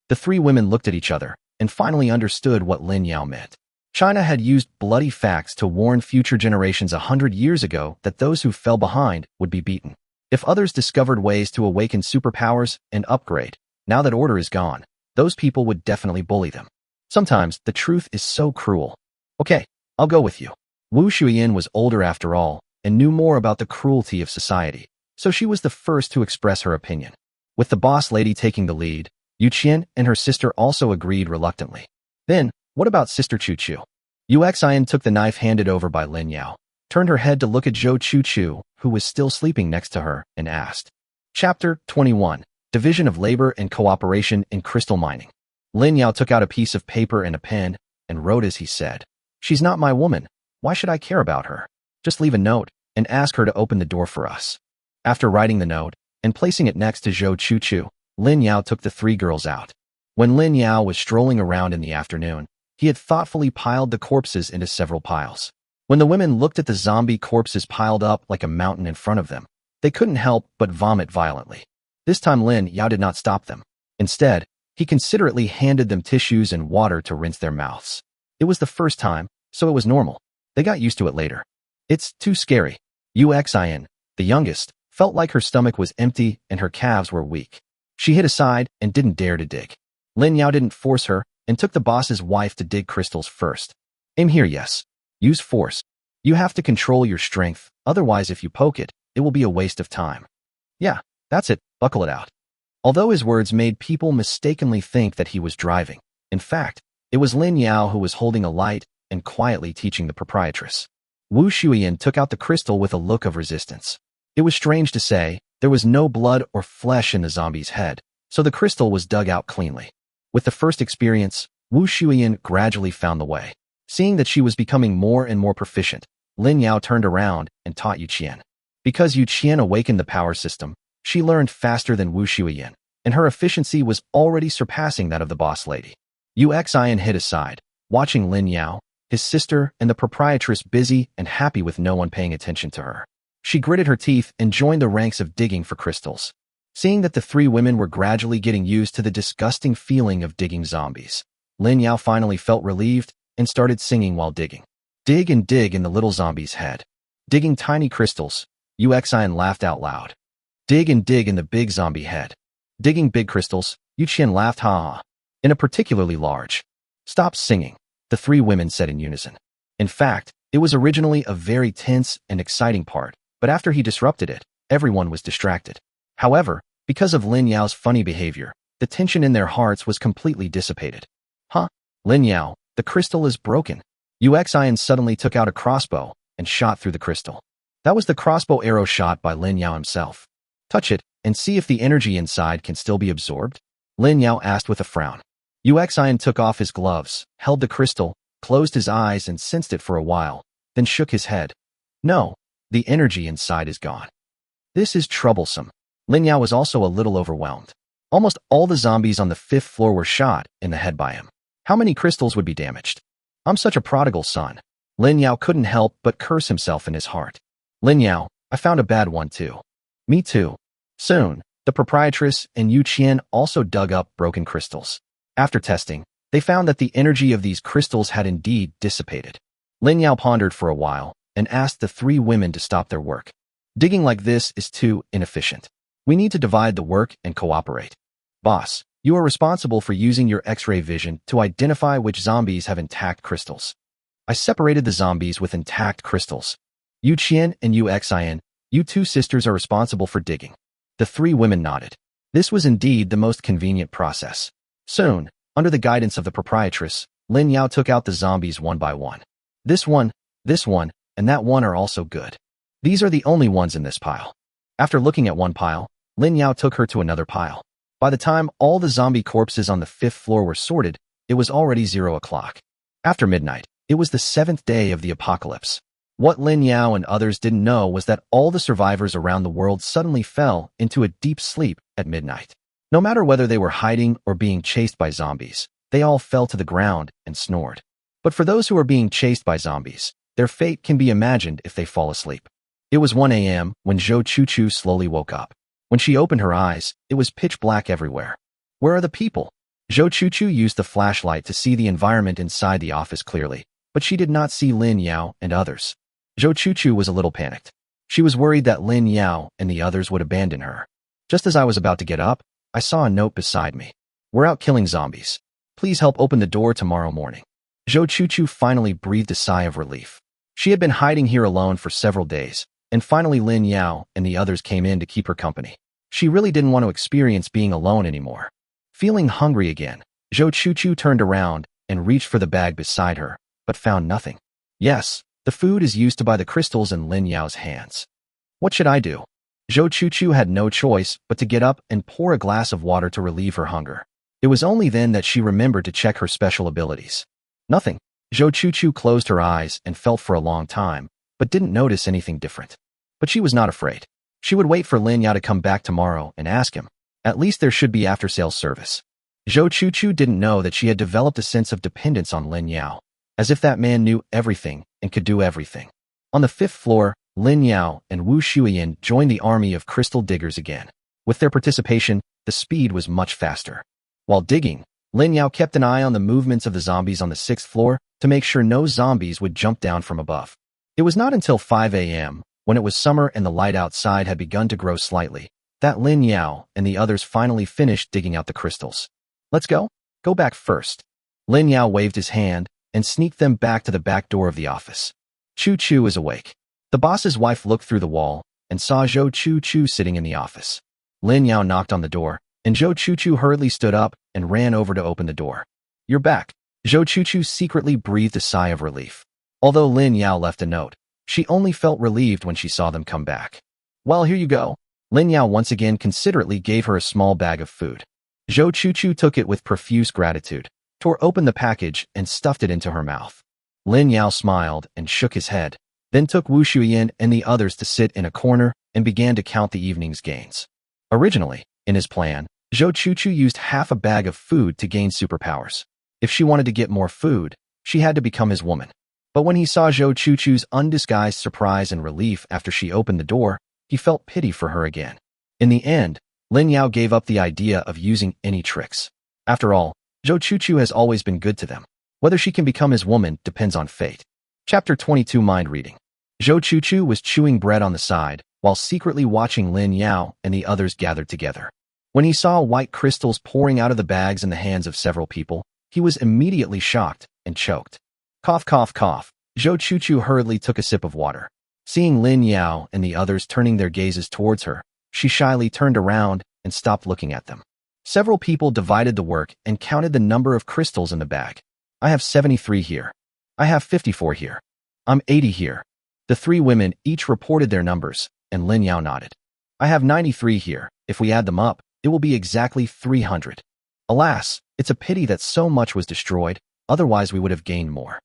The 3 women looked at each other and finally understood what Lin Yao meant. China had used bloody facts to warn future generations 100 years ago that those who fell behind would be beaten. If others discovered ways to awaken superpowers and upgrade, now that order is gone, those people would definitely bully them. Sometimes the truth is so cruel. Okay, I'll go with you. Wu Shuyan was older after all and knew more about the cruelty of society, so she was the first to express her opinion. With the boss lady taking the lead, Yu Qian and her sister also agreed reluctantly. Then, what about Sister Chu Chu? Yu Xian took the knife handed over by Lin Yao, turned her head to look at Zhou Chu Chu, who was still sleeping next to her, and asked. Chapter 21. Division of Labor and Cooperation in Crystal Mining. Lin Yao took out a piece of paper and a pen and wrote as he said. She's not my woman. Why should I care about her? Just leave a note and ask her to open the door for us. After writing the note and placing it next to Zhou Chu Chu, Lin Yao took the 3 girls out. When Lin Yao was strolling around in the afternoon, he had thoughtfully piled the corpses into several piles. When the women looked at the zombie corpses piled up like a mountain in front of them, they couldn't help but vomit violently. This time Lin Yao did not stop them. Instead, he considerately handed them tissues and water to rinse their mouths. It was the first time, so it was normal. They got used to it later. It's too scary. Yu Xian, the youngest, felt like her stomach was empty and her calves were weak. She hid aside and didn't dare to dig. Lin Yao didn't force her and took the boss's wife to dig crystals first. Aim here, yes. Use force. You have to control your strength, otherwise if you poke it, it will be a waste of time. Yeah, that's it, buckle it out. Although his words made people mistakenly think that he was driving, in fact, it was Lin Yao who was holding a light and quietly teaching the proprietress. Wu Shuyan took out the crystal with a look of resistance. It was strange to say, there was no blood or flesh in the zombie's head, so the crystal was dug out cleanly. With the first experience, Wu Shuyan gradually found the way. Seeing that she was becoming more and more proficient, Lin Yao turned around and taught Yu Qian. Because Yu Qian awakened the power system, she learned faster than Wu Shuyan, and her efficiency was already surpassing that of the boss lady. Yu Xian hid aside, watching Lin Yao, his sister, and the proprietress busy and happy with no one paying attention to her. She gritted her teeth and joined the ranks of digging for crystals. Seeing that the 3 women were gradually getting used to the disgusting feeling of digging zombies, Lin Yao finally felt relieved and started singing while digging. Dig and dig in the little zombie's head. Digging tiny crystals. Yu Xian laughed out loud. Dig and dig in the big zombie head. Digging big crystals, Yu Qian laughed ha ha. In a particularly large. Stop singing, the three women said in unison. In fact, it was originally a very tense and exciting part, but after he disrupted it, everyone was distracted. However, because of Lin Yao's funny behavior, the tension in their hearts was completely dissipated. Huh? Lin Yao, the crystal is broken. Uxian suddenly took out a crossbow and shot through the crystal. That was the crossbow arrow shot by Lin Yao himself. Touch it and see if the energy inside can still be absorbed? Lin Yao asked with a frown. Uxian took off his gloves, held the crystal, closed his eyes and sensed it for a while, then shook his head. No, the energy inside is gone. This is troublesome. Lin Yao was also a little overwhelmed. Almost all the zombies on the 5th floor were shot in the head by him. How many crystals would be damaged? I'm such a prodigal son. Lin Yao couldn't help but curse himself in his heart. Lin Yao, I found a bad one too. Me too. Soon, the proprietress and Yu Qian also dug up broken crystals. After testing, they found that the energy of these crystals had indeed dissipated. Lin Yao pondered for a while and asked the three women to stop their work. Digging like this is too inefficient. We need to divide the work and cooperate. Boss, you are responsible for using your X-ray vision to identify which zombies have intact crystals. I separated the zombies with intact crystals. Yu Qian and Uxian, you two sisters are responsible for digging. The three women nodded. This was indeed the most convenient process. Soon, under the guidance of the proprietress, Lin Yao took out the zombies one by one. This one, and that one are also good. These are the only ones in this pile. After looking at one pile, Lin Yao took her to another pile. By the time all the zombie corpses on the 5th floor were sorted, it was already 0 o'clock. After midnight, it was the 7th day of the apocalypse. What Lin Yao and others didn't know was that all the survivors around the world suddenly fell into a deep sleep at midnight. No matter whether they were hiding or being chased by zombies, they all fell to the ground and snored. But for those who are being chased by zombies, their fate can be imagined if they fall asleep. It was 1 a.m. when Zhou Chuchu slowly woke up. When she opened her eyes, it was pitch black everywhere. Where are the people? Zhou Chuchu used the flashlight to see the environment inside the office clearly, but she did not see Lin Yao and others. Zhou Chuchu was a little panicked. She was worried that Lin Yao and the others would abandon her. Just as I was about to get up, I saw a note beside me. We're out killing zombies. Please help open the door tomorrow morning. Zhou Chuchu finally breathed a sigh of relief. She had been hiding here alone for several days, and finally Lin Yao and the others came in to keep her company. She really didn't want to experience being alone anymore. Feeling hungry again, Zhou Chuchu turned around and reached for the bag beside her, but found nothing. Yes, the food is used to buy the crystals in Lin Yao's hands. What should I do? Zhou Chuchu had no choice but to get up and pour a glass of water to relieve her hunger. It was only then that she remembered to check her special abilities. Nothing. Zhou Chuchu closed her eyes and felt for a long time, but didn't notice anything different. But she was not afraid. She would wait for Lin Yao to come back tomorrow and ask him. At least there should be after-sales service. Zhou Chuchu didn't know that she had developed a sense of dependence on Lin Yao, as if that man knew everything and could do everything. On the 5th floor, Lin Yao and Wu Shuiyan joined the army of crystal diggers again. With their participation, the speed was much faster. While digging, Lin Yao kept an eye on the movements of the zombies on the 6th floor to make sure no zombies would jump down from above. It was not until 5 a.m., when it was summer and the light outside had begun to grow slightly, that Lin Yao and the others finally finished digging out the crystals. Let's go? Go back first. Lin Yao waved his hand and sneaked them back to the back door of the office. Chu Chu is awake. The boss's wife looked through the wall and saw Zhou Chuchu sitting in the office. Lin Yao knocked on the door, and Zhou Chuchu hurriedly stood up and ran over to open the door. You're back. Zhou Chuchu secretly breathed a sigh of relief. Although Lin Yao left a note, she only felt relieved when she saw them come back. Well, here you go. Lin Yao once again considerately gave her a small bag of food. Zhou Chuchu took it with profuse gratitude, tore open the package and stuffed it into her mouth. Lin Yao smiled and shook his head, then took Wu Shuiyan and the others to sit in a corner and began to count the evening's gains. Originally, in his plan, Zhou Chuchu used half a bag of food to gain superpowers. If she wanted to get more food, she had to become his woman. But when he saw Zhou Chuchu's undisguised surprise and relief after she opened the door, he felt pity for her again. In the end, Lin Yao gave up the idea of using any tricks. After all, Zhou Chuchu has always been good to them. Whether she can become his woman depends on fate. Chapter 22 Mind Reading. Zhou Chuchu was chewing bread on the side, while secretly watching Lin Yao and the others gathered together. When he saw white crystals pouring out of the bags in the hands of several people, he was immediately shocked and choked. Cough, cough, cough. Zhou Chuchu hurriedly took a sip of water. Seeing Lin Yao and the others turning their gazes towards her, she shyly turned around and stopped looking at them. Several people divided the work and counted the number of crystals in the bag. I have 73 here. I have 54 here. I'm 80 here. The three women each reported their numbers, and Lin Yao nodded. I have 93 here. If we add them up, it will be exactly 300. Alas, it's a pity that so much was destroyed, otherwise we would have gained more.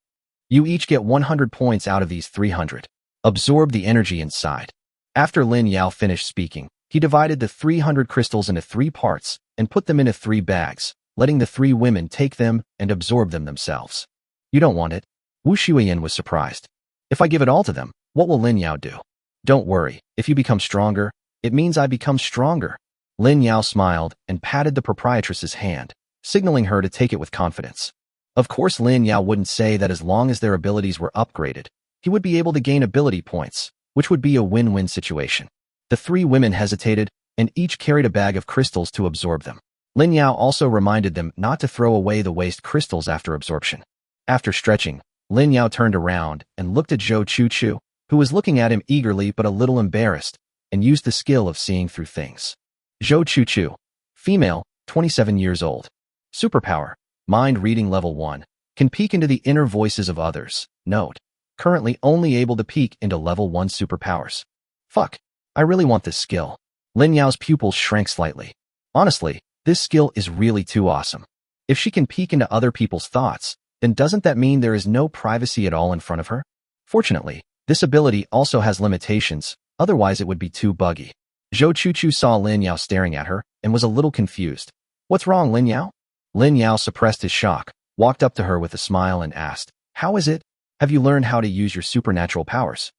You each get 100 points out of these 300. Absorb the energy inside. After Lin Yao finished speaking, he divided the 300 crystals into 3 parts and put them into 3 bags, letting the 3 women take them and absorb them themselves. You don't want it? Wu Shuiyan was surprised. If I give it all to them, what will Lin Yao do? Don't worry, if you become stronger, it means I become stronger. Lin Yao smiled and patted the proprietress's hand, signaling her to take it with confidence. Of course, Lin Yao wouldn't say that as long as their abilities were upgraded, he would be able to gain ability points, which would be a win-win situation. The 3 women hesitated, and each carried a bag of crystals to absorb them. Lin Yao also reminded them not to throw away the waste crystals after absorption. After stretching, Lin Yao turned around and looked at Zhou Chuchu, who was looking at him eagerly but a little embarrassed, and used the skill of seeing through things. Zhou Chuchu, female, 27 years old. Superpower, mind reading level 1, can peek into the inner voices of others. Note, currently only able to peek into level 1 superpowers. Fuck, I really want this skill. Lin Yao's pupils shrank slightly. Honestly, this skill is really too awesome. If she can peek into other people's thoughts, then doesn't that mean there is no privacy at all in front of her? Fortunately, this ability also has limitations, otherwise it would be too buggy. Zhou Chuchu saw Lin Yao staring at her and was a little confused. What's wrong, Lin Yao? Lin Yao suppressed his shock, walked up to her with a smile and asked, How is it? Have you learned how to use your supernatural powers?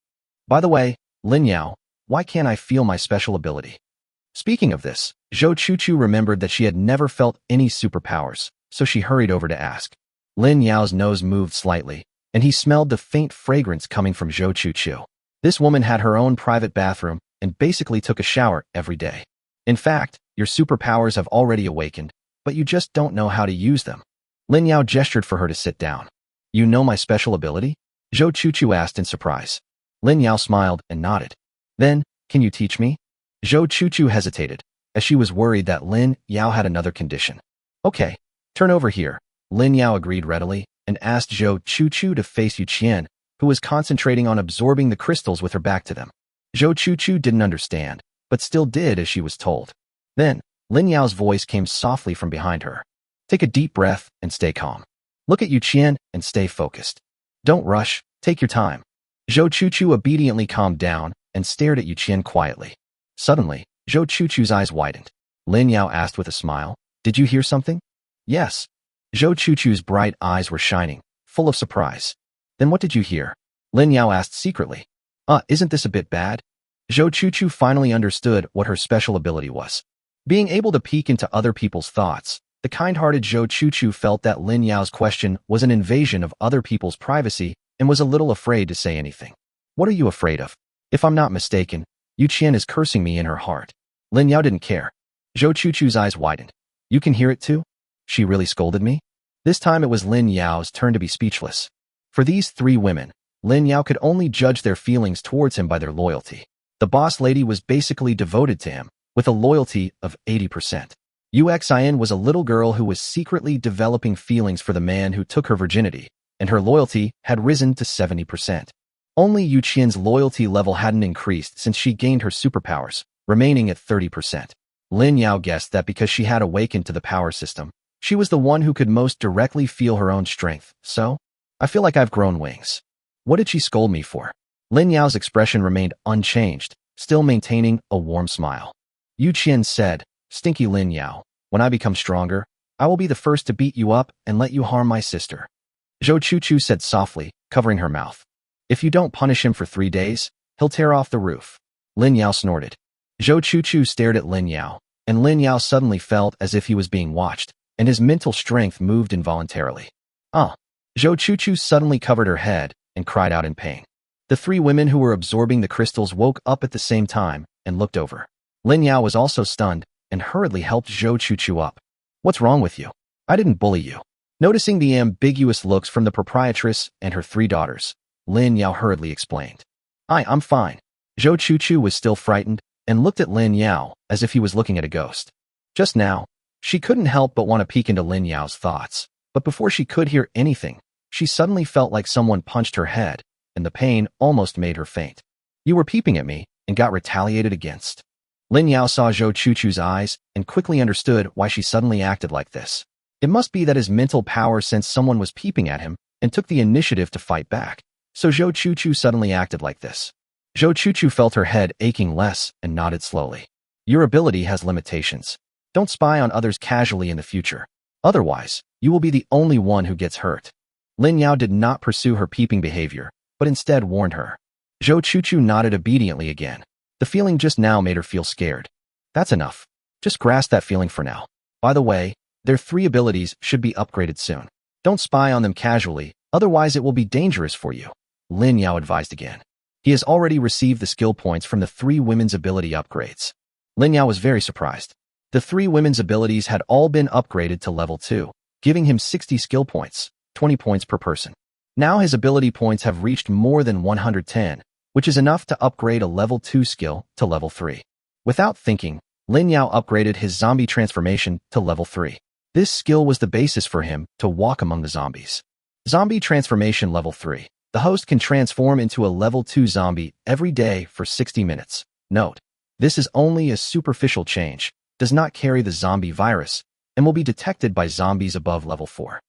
By the way, Lin Yao, why can't I feel my special ability? Speaking of this, Zhou Chuchu remembered that she had never felt any superpowers, so she hurried over to ask. Lin Yao's nose moved slightly, and he smelled the faint fragrance coming from Zhou Chuchu. This woman had her own private bathroom and basically took a shower every day. In fact, your superpowers have already awakened, but you just don't know how to use them. Lin Yao gestured for her to sit down. You know my special ability? Zhou Chuchu asked in surprise. Lin Yao smiled and nodded. Then, can you teach me? Zhou Chuchu hesitated, as she was worried that Lin Yao had another condition. Okay, turn over here. Lin Yao agreed readily and asked Zhou Chuchu to face Yu Qian, who was concentrating on absorbing the crystals with her back to them. Zhou Chuchu didn't understand, but still did as she was told. Then, Lin Yao's voice came softly from behind her. Take a deep breath and stay calm. Look at Yu Qian and stay focused. Don't rush, take your time. Zhou Chuchu obediently calmed down and stared at Yu Qian quietly. Suddenly, Zhou Chuchu's eyes widened. Lin Yao asked with a smile, Did you hear something? Yes. Zhou Chuchu's bright eyes were shining, full of surprise. Then what did you hear? Lin Yao asked secretly. Isn't this a bit bad? Zhou Chuchu finally understood what her special ability was. Being able to peek into other people's thoughts, the kind-hearted Zhou Chuchu felt that Lin Yao's question was an invasion of other people's privacy and was a little afraid to say anything. What are you afraid of? If I'm not mistaken, Yu Qian is cursing me in her heart. Lin Yao didn't care. Zhou Chuchu's eyes widened. You can hear it too? She really scolded me? This time it was Lin Yao's turn to be speechless. For these 3 women, Lin Yao could only judge their feelings towards him by their loyalty. The boss lady was basically devoted to him, with a loyalty of 80%. Uxin was a little girl who was secretly developing feelings for the man who took her virginity, and her loyalty had risen to 70%. Only Yu Qian's loyalty level hadn't increased since she gained her superpowers, remaining at 30%. Lin Yao guessed that because she had awakened to the power system, she was the one who could most directly feel her own strength. So, I feel like I've grown wings. What did she scold me for? Lin Yao's expression remained unchanged, still maintaining a warm smile. Yu Qian said, Stinky Lin Yao, when I become stronger, I will be the first to beat you up and let you harm my sister. Zhou Chuchu said softly, covering her mouth. If you don't punish him for 3 days, he'll tear off the roof. Lin Yao snorted. Zhou Chuchu stared at Lin Yao, and Lin Yao suddenly felt as if he was being watched, and his mental strength moved involuntarily. Zhou Chuchu suddenly covered her head and cried out in pain. The 3 women who were absorbing the crystals woke up at the same time and looked over. Lin Yao was also stunned, and hurriedly helped Zhou Chuchu up. What's wrong with you? I didn't bully you. Noticing the ambiguous looks from the proprietress and her 3 daughters, Lin Yao hurriedly explained. I'm fine. Zhou Chuchu was still frightened and looked at Lin Yao as if he was looking at a ghost. Just now, she couldn't help but want to peek into Lin Yao's thoughts, but before she could hear anything, she suddenly felt like someone punched her head, and the pain almost made her faint. You were peeping at me and got retaliated against. Lin Yao saw Zhou Chuchu's eyes and quickly understood why she suddenly acted like this. It must be that his mental power sensed someone was peeping at him and took the initiative to fight back, so Zhou Chuchu suddenly acted like this. Zhou Chuchu felt her head aching less and nodded slowly. Your ability has limitations. Don't spy on others casually in the future. Otherwise, you will be the only one who gets hurt. Lin Yao did not pursue her peeping behavior, but instead warned her. Zhou Chuchu nodded obediently again. The feeling just now made her feel scared. That's enough. Just grasp that feeling for now. By the way, their 3 abilities should be upgraded soon. Don't spy on them casually, otherwise it will be dangerous for you, Lin Yao advised again. He has already received the skill points from the 3 women's ability upgrades. Lin Yao was very surprised. The 3 women's abilities had all been upgraded to level 2, giving him 60 skill points, 20 points per person. Now his ability points have reached more than 110, which is enough to upgrade a level 2 skill to level 3. Without thinking, Lin Yao upgraded his zombie transformation to level 3. This skill was the basis for him to walk among the zombies. Zombie transformation level 3. The host can transform into a level 2 zombie every day for 60 minutes. Note, this is only a superficial change, does not carry the zombie virus, and will be detected by zombies above level 4.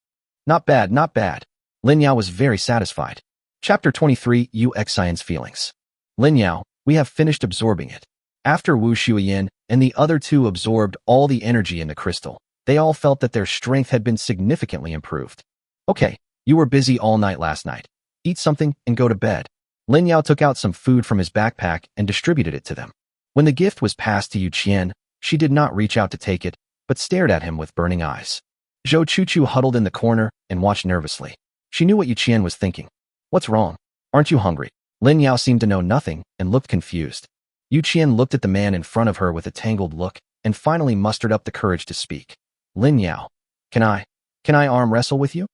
Not bad, not bad. Lin Yao was very satisfied. Chapter 23 Yu Xian's Feelings. Lin Yao, we have finished absorbing it. After Wu Shuyan and the other 2 absorbed all the energy in the crystal, they all felt that their strength had been significantly improved. Okay, you were busy all night last night. Eat something and go to bed. Lin Yao took out some food from his backpack and distributed it to them. When the gift was passed to Yu Qian, she did not reach out to take it, but stared at him with burning eyes. Zhou Chuchu huddled in the corner and watched nervously. She knew what Yu Qian was thinking. What's wrong? Aren't you hungry? Lin Yao seemed to know nothing and looked confused. Yu Qian looked at the man in front of her with a tangled look and finally mustered up the courage to speak. Lin Yao, can I arm wrestle with you?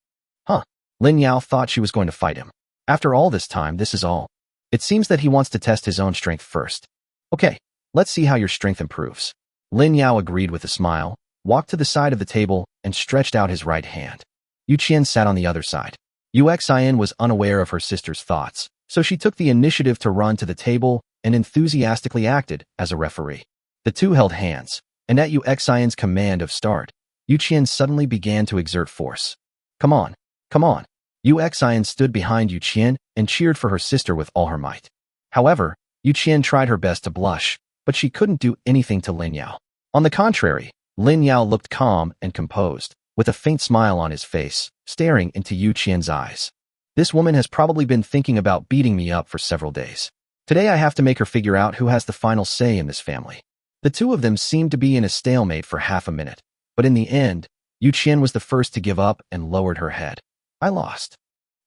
Huh. Lin Yao thought she was going to fight him. After all this time, this is all. It seems that he wants to test his own strength first. Okay, let's see how your strength improves. Lin Yao agreed with a smile, walked to the side of the table, and stretched out his right hand. Yu Qian sat on the other side. Yu Xian was unaware of her sister's thoughts, so she took the initiative to run to the table and enthusiastically acted as a referee. The 2 held hands, and at Yu Xian's command of start, Yu Qian suddenly began to exert force. Come on, come on. Yu Xian stood behind Yu Qian and cheered for her sister with all her might. However, Yu Qian tried her best to blush, but she couldn't do anything to Lin Yao. On the contrary, Lin Yao looked calm and composed, with a faint smile on his face, staring into Yu Qian's eyes. This woman has probably been thinking about beating me up for several days. Today I have to make her figure out who has the final say in this family. The 2 of them seemed to be in a stalemate for half a minute, but in the end, Yu Qian was the first to give up and lowered her head. I lost.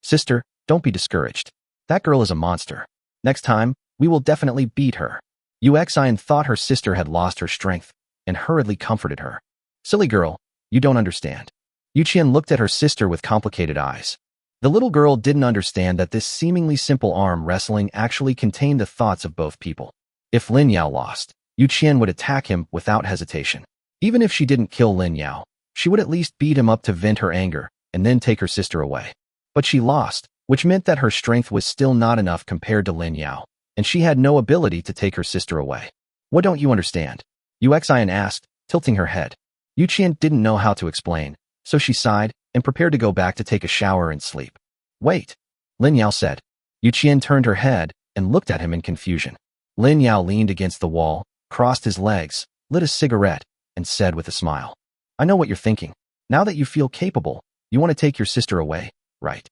Sister, don't be discouraged. That girl is a monster. Next time, we will definitely beat her. Yu Xian thought her sister had lost her strength and hurriedly comforted her. Silly girl, you don't understand. Yu Qian looked at her sister with complicated eyes. The little girl didn't understand that this seemingly simple arm wrestling actually contained the thoughts of both people. If Lin Yao lost, Yu Qian would attack him without hesitation. Even if she didn't kill Lin Yao, she would at least beat him up to vent her anger and then take her sister away. But she lost, which meant that her strength was still not enough compared to Lin Yao, and she had no ability to take her sister away. What don't you understand? Yu Xian asked, tilting her head. Yu Qian didn't know how to explain, so she sighed and prepared to go back to take a shower and sleep. Wait, Lin Yao said. Yu Qian turned her head and looked at him in confusion. Lin Yao leaned against the wall, crossed his legs, lit a cigarette, and said with a smile, I know what you're thinking. Now that you feel capable, you want to take your sister away, right?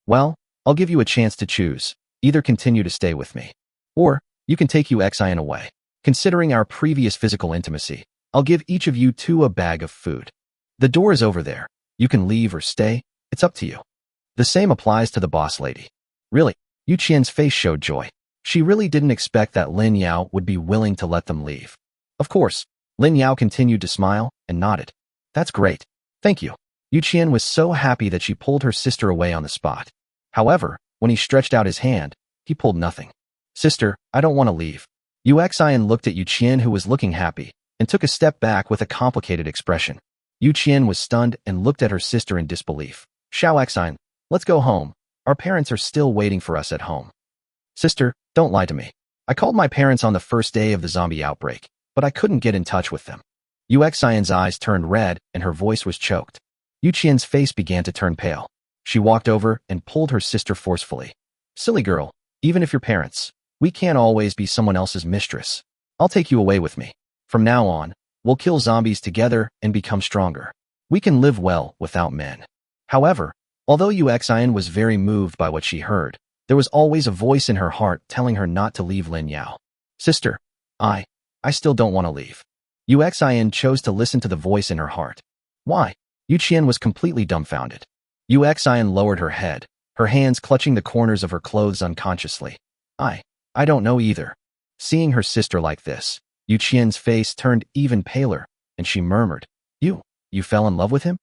Well, I'll give you a chance to choose. Either continue to stay with me, or you can take Yu Xian away. Considering our previous physical intimacy, I'll give each of you 2 a bag of food. The door is over there. You can leave or stay. It's up to you. The same applies to the boss lady. Really, Yu Qian's face showed joy. She really didn't expect that Lin Yao would be willing to let them leave. Of course, Lin Yao continued to smile and nodded. That's great. Thank you. Yu Qian was so happy that she pulled her sister away on the spot. However, when he stretched out his hand, he pulled nothing. Sister, I don't want to leave. Yu Xian looked at Yu Qian, who was looking happy, and took a step back with a complicated expression. Yu Qian was stunned and looked at her sister in disbelief. Xiao Xian, let's go home. Our parents are still waiting for us at home. Sister, don't lie to me. I called my parents on the first day of the zombie outbreak, but I couldn't get in touch with them. Yu Xian's eyes turned red and her voice was choked. Yu Qian's face began to turn pale. She walked over and pulled her sister forcefully. Silly girl, even if you're parents, we can't always be someone else's mistress. I'll take you away with me. From now on, we'll kill zombies together and become stronger. We can live well without men. However, although Yu Xian was very moved by what she heard, there was always a voice in her heart telling her not to leave Lin Yao. Sister, I still don't want to leave. Yu Xian chose to listen to the voice in her heart. Why? Yu Qian was completely dumbfounded. Yu Xian lowered her head, her hands clutching the corners of her clothes unconsciously. I don't know either. Seeing her sister like this, Yu Qian's face turned even paler, and she murmured, You fell in love with him?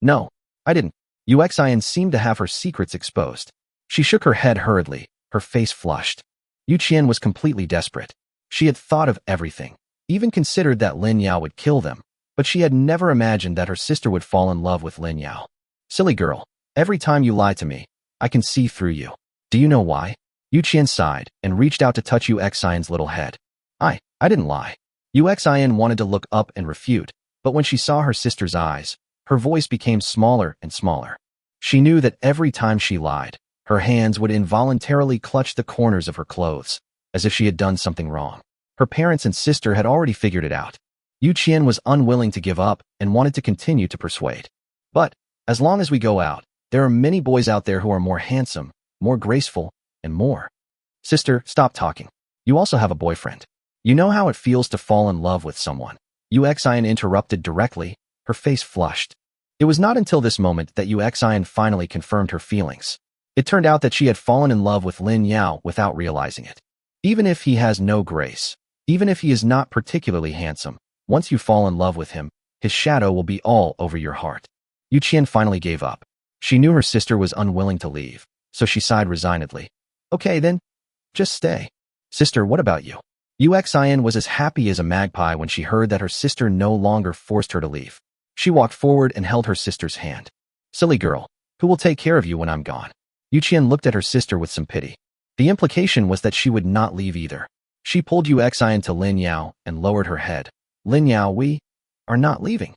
No, I didn't. Yu Xian seemed to have her secrets exposed. She shook her head hurriedly, her face flushed. Yu Qian was completely desperate. She had thought of everything, even considered that Lin Yao would kill them, but she had never imagined that her sister would fall in love with Lin Yao. Silly girl, every time you lie to me, I can see through you. Do you know why? Yu Qian sighed and reached out to touch Yu Xian's little head. I didn't lie. Yu Xian wanted to look up and refute, but when she saw her sister's eyes, her voice became smaller and smaller. She knew that every time she lied, her hands would involuntarily clutch the corners of her clothes, as if she had done something wrong. Her parents and sister had already figured it out. Yu Qian was unwilling to give up and wanted to continue to persuade. But, as long as we go out, there are many boys out there who are more handsome, more graceful, and more. Sister, stop talking. You also have a boyfriend. You know how it feels to fall in love with someone. Yu Xian interrupted directly, her face flushed. It was not until this moment that Yu Xian finally confirmed her feelings. It turned out that she had fallen in love with Lin Yao without realizing it. Even if he has no grace, even if he is not particularly handsome, once you fall in love with him, his shadow will be all over your heart. Yu Qian finally gave up. She knew her sister was unwilling to leave, so she sighed resignedly. Okay then, just stay. Sister, what about you? Yu Xian was as happy as a magpie when she heard that her sister no longer forced her to leave. She walked forward and held her sister's hand. Silly girl, who will take care of you when I'm gone? Yu Qian looked at her sister with some pity. The implication was that she would not leave either. She pulled Yu Xian to Lin Yao and lowered her head. Lin Yao, we are not leaving.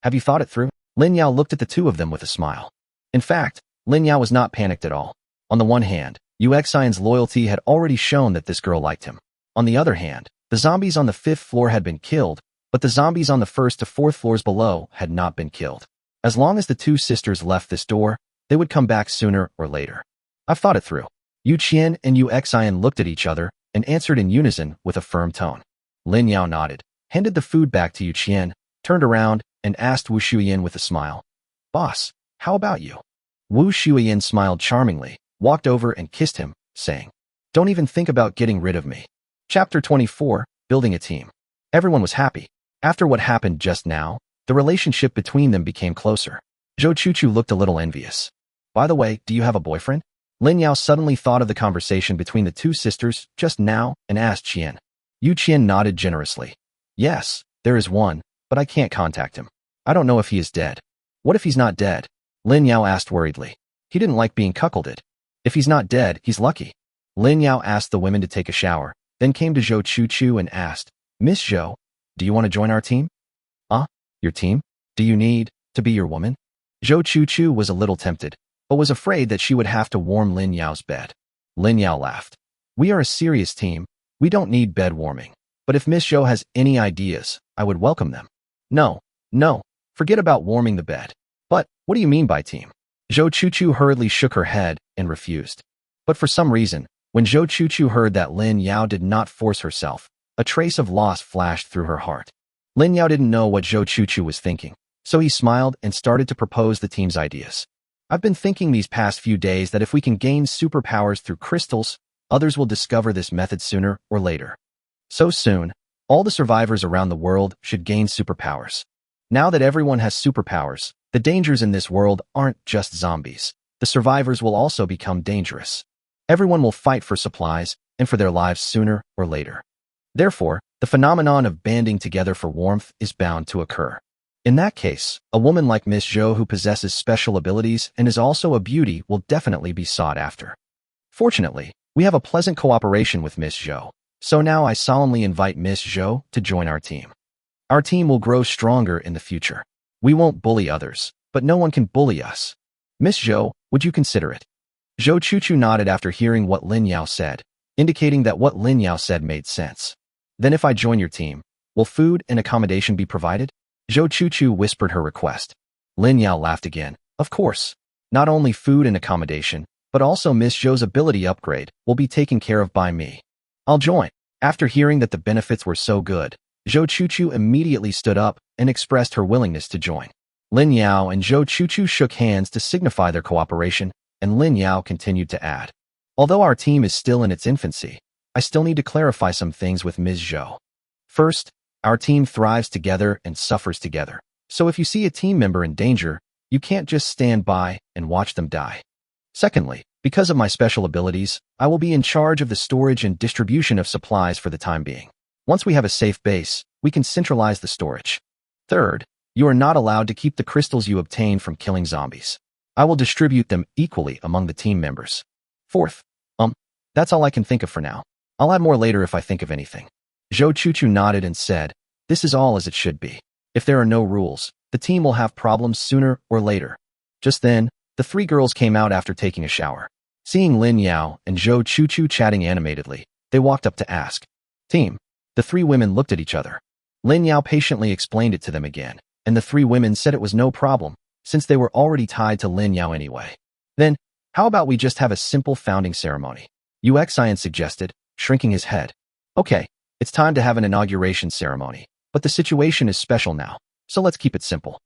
Have you thought it through? Lin Yao looked at the two of them with a smile. In fact, Lin Yao was not panicked at all. On the one hand, Yu Xian's loyalty had already shown that this girl liked him. On the other hand, the zombies on the 5th floor had been killed, but the zombies on the 1st to 4th floors below had not been killed. As long as the two sisters left this door, they would come back sooner or later. I've thought it through. Yu Qian and Yu Xian looked at each other and answered in unison with a firm tone. Lin Yao nodded, handed the food back to Yu Qian, turned around, and asked Wu Shuyin with a smile. Boss, how about you? Wu Shuyin smiled charmingly, walked over and kissed him, saying, Don't even think about getting rid of me. Chapter 24, Building a Team. Everyone was happy. After what happened just now, the relationship between them became closer. Zhou Chuchu looked a little envious. By the way, do you have a boyfriend? Lin Yao suddenly thought of the conversation between the two sisters just now and asked Qian. Yu Qian nodded generously. Yes, there is one, but I can't contact him. I don't know if he is dead. What if he's not dead? Lin Yao asked worriedly. He didn't like being cuckolded. If he's not dead, he's lucky. Lin Yao asked the women to take a shower, then came to Zhou Chuchu and asked, Miss Zhou, do you want to join our team? Your team? Do you need to be your woman? Zhou Chuchu was a little tempted, but was afraid that she would have to warm Lin Yao's bed. Lin Yao laughed. We are a serious team. We don't need bed warming. But if Miss Zhou has any ideas, I would welcome them. No, forget about warming the bed. But what do you mean by team? Zhou Chuchu hurriedly shook her head and refused. But for some reason, when Zhou Chuchu heard that Lin Yao did not force herself, a trace of loss flashed through her heart. Lin Yao didn't know what Zhou Chuchu was thinking, so he smiled and started to propose the team's ideas. I've been thinking these past few days that if we can gain superpowers through crystals, others will discover this method sooner or later. So soon, All the survivors around the world should gain superpowers. Now that everyone has superpowers, the dangers in this world aren't just zombies. The survivors will also become dangerous. Everyone will fight for supplies and for their lives sooner or later. Therefore, the phenomenon of banding together for warmth is bound to occur. In that case, a woman like Miss Zhou who possesses special abilities and is also a beauty will definitely be sought after. Fortunately, we have a pleasant cooperation with Miss Zhou, so now I solemnly invite Miss Zhou to join our team. Our team will grow stronger in the future. We won't bully others, but no one can bully us. Miss Zhou, would you consider it? Zhou Chuchu nodded after hearing what Lin Yao said, indicating that what Lin Yao said made sense. Then if I join your team, will food and accommodation be provided? Zhou Chuchu whispered her request. Lin Yao laughed again. Of course. Not only food and accommodation, but also Miss Zhou's ability upgrade will be taken care of by me. I'll join. After hearing that the benefits were so good, Zhou Chuchu immediately stood up and expressed her willingness to join. Lin Yao and Zhou Chuchu shook hands to signify their cooperation, and Lin Yao continued to add. Although our team is still in its infancy, I still need to clarify some things with Ms. Zhou. First, our team thrives together and suffers together. So if you see a team member in danger, you can't just stand by and watch them die. Secondly, because of my special abilities, I will be in charge of the storage and distribution of supplies for the time being. Once we have a safe base, we can centralize the storage. Third, you are not allowed to keep the crystals you obtain from killing zombies. I will distribute them equally among the team members. Fourth, that's all I can think of for now. I'll add more later if I think of anything. Zhou Chuchu nodded and said, this is all as it should be. If there are no rules, the team will have problems sooner or later. Just then, the three girls came out after taking a shower. Seeing Lin Yao and Zhou Chuchu chatting animatedly, they walked up to ask, Team. The three women looked at each other. Lin Yao patiently explained it to them again, and the three women said it was no problem, since they were already tied to Lin Yao anyway. Then, how about we just have a simple founding ceremony? Uxian suggested, shrinking his head. Okay, it's time to have an inauguration ceremony, but the situation is special now, so let's keep it simple.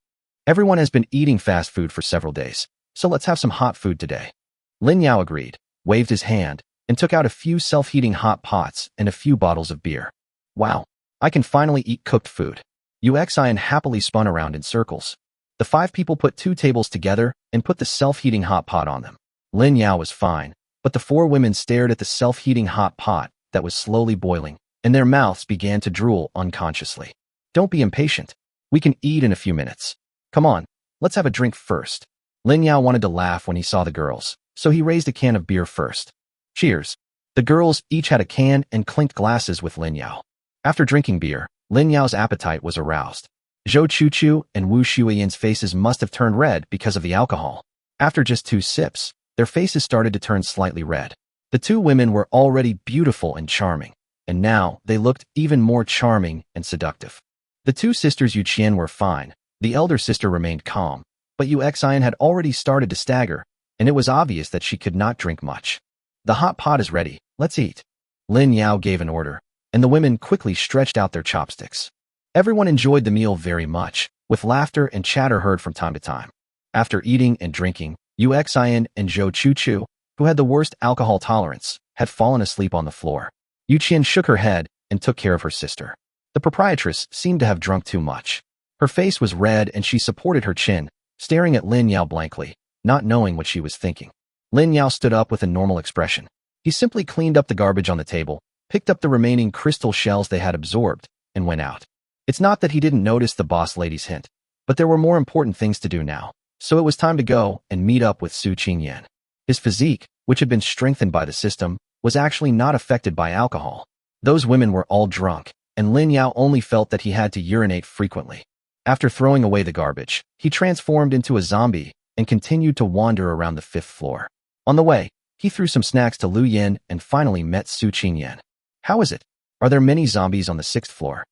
Everyone has been eating fast food for several days, so let's have some hot food today. Lin Yao agreed, waved his hand, and took out a few self-heating hot pots and a few bottles of beer. Wow, I can finally eat cooked food. Uxian happily spun around in circles. The 5 people put 2 tables together and put the self-heating hot pot on them. Lin Yao was fine, but the 4 women stared at the self-heating hot pot that was slowly boiling, and their mouths began to drool unconsciously. Don't be impatient. We can eat in a few minutes. Come on, let's have a drink first. Lin Yao wanted to laugh when he saw the girls, so he raised a can of beer first. Cheers. The girls each had a can and clinked glasses with Lin Yao. After drinking beer, Lin Yao's appetite was aroused. Zhou Chuchu and Wu Shuiyan's faces must have turned red because of the alcohol. After just 2 sips, their faces started to turn slightly red. The 2 women were already beautiful and charming, and now they looked even more charming and seductive. The 2 sisters Yuqian were fine. The elder sister remained calm, but Uxian had already started to stagger, and it was obvious that she could not drink much. The hot pot is ready, let's eat. Lin Yao gave an order, and the women quickly stretched out their chopsticks. Everyone enjoyed the meal very much, with laughter and chatter heard from time to time. After eating and drinking, Uxian and Zhou Chuchu, who had the worst alcohol tolerance, had fallen asleep on the floor. Yuqian shook her head and took care of her sister. The proprietress seemed to have drunk too much. Her face was red and she supported her chin, staring at Lin Yao blankly, not knowing what she was thinking. Lin Yao stood up with a normal expression. He simply cleaned up the garbage on the table, picked up the remaining crystal shells they had absorbed, and went out. It's not that he didn't notice the boss lady's hint, but there were more important things to do now, so it was time to go and meet up with Su Qingyan. His physique, which had been strengthened by the system, was actually not affected by alcohol. Those women were all drunk, and Lin Yao only felt that he had to urinate frequently. After throwing away the garbage, he transformed into a zombie and continued to wander around the 5th floor. On the way, he threw some snacks to Lu Yin and finally met Su Qingyan. How is it? Are there many zombies on the 6th floor?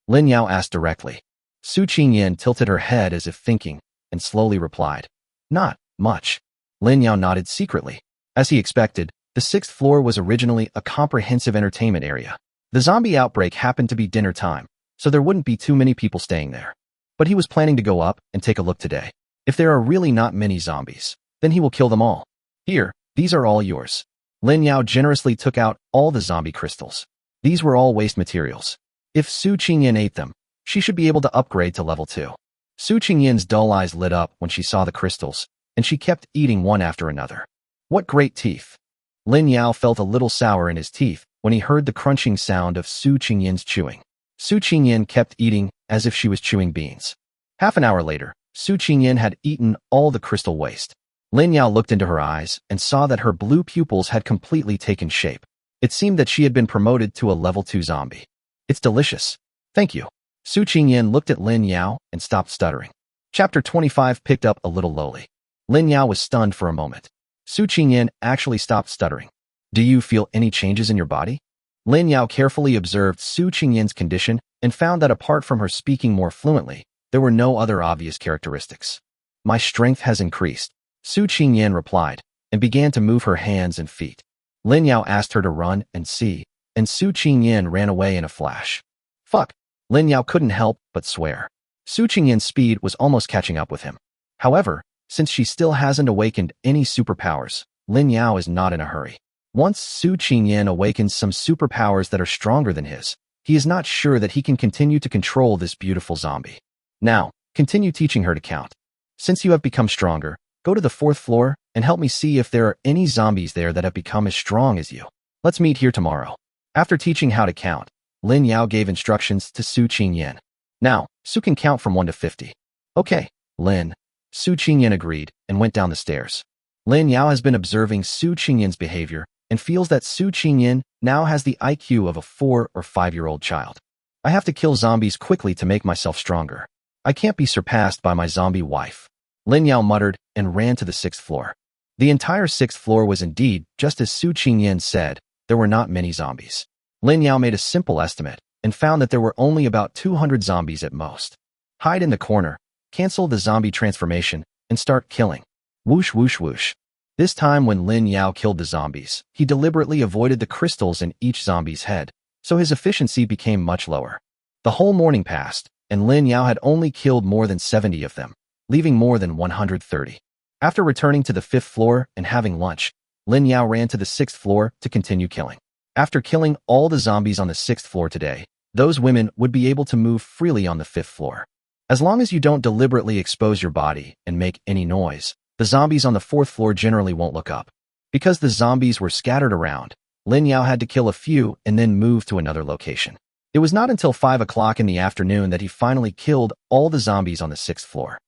Lin Yao asked directly. Su Qingyan tilted her head as if thinking, and slowly replied, Not much. Lin Yao nodded secretly. As he expected, the 6th floor was originally a comprehensive entertainment area. The zombie outbreak happened to be dinner time, so there wouldn't be too many people staying there. But he was planning to go up and take a look today. If there are really not many zombies, then he will kill them all. Here, these are all yours. Lin Yao generously took out all the zombie crystals. These were all waste materials. If Su Qingyan ate them, she should be able to upgrade to level 2. Su Qingyan's dull eyes lit up when she saw the crystals, and she kept eating one after another. What great teeth! Lin Yao felt a little sour in his teeth when he heard the crunching sound of Su Qingyan's chewing. Su Qingyan kept eating as if she was chewing beans. Half an hour later, Su Qingyan had eaten all the crystal waste. Lin Yao looked into her eyes and saw that her blue pupils had completely taken shape. It seemed that she had been promoted to a level 2 zombie. It's delicious. Thank you. Su Qingyan looked at Lin Yao and stopped stuttering. Chapter 25 picked up a little lowly. Lin Yao was stunned for a moment. Su Qingyan actually stopped stuttering. Do you feel any changes in your body? Lin Yao carefully observed Su Qingyan's condition and found that apart from her speaking more fluently, there were no other obvious characteristics. My strength has increased, Su Qingyan replied, and began to move her hands and feet. Lin Yao asked her to run and see, and Su Qingyan ran away in a flash. Fuck! Lin Yao couldn't help but swear. Su Qingyan's speed was almost catching up with him. However, since she still hasn't awakened any superpowers, Lin Yao is not in a hurry. Once Su Qingyan awakens some superpowers that are stronger than his, he is not sure that he can continue to control this beautiful zombie. Now, continue teaching her to count. Since you have become stronger, go to the 4th floor and help me see if there are any zombies there that have become as strong as you. Let's meet here tomorrow. After teaching how to count, Lin Yao gave instructions to Su Qingyan. Now, Su can count from 1 to 50. Okay, Lin. Su Qingyan agreed and went down the stairs. Lin Yao has been observing Su Qingyan's behavior and feels that Su Qingyan now has the IQ of a 4 or 5-year-old child. I have to kill zombies quickly to make myself stronger. I can't be surpassed by my zombie wife. Lin Yao muttered and ran to the 6th floor. The entire 6th floor was indeed just as Su Qingyan said. There were not many zombies. Lin Yao made a simple estimate and found that there were only about 200 zombies at most. Hide in the corner, cancel the zombie transformation, and start killing. Whoosh whoosh whoosh. This time when Lin Yao killed the zombies, he deliberately avoided the crystals in each zombie's head, so his efficiency became much lower. The whole morning passed, and Lin Yao had only killed more than 70 of them, leaving more than 130. After returning to the 5th floor and having lunch, Lin Yao ran to the 6th floor to continue killing. After killing all the zombies on the 6th floor today, those women would be able to move freely on the 5th floor. As long as you don't deliberately expose your body and make any noise, the zombies on the 4th floor generally won't look up. Because the zombies were scattered around, Lin Yao had to kill a few and then move to another location. It was not until 5 o'clock in the afternoon that he finally killed all the zombies on the 6th floor.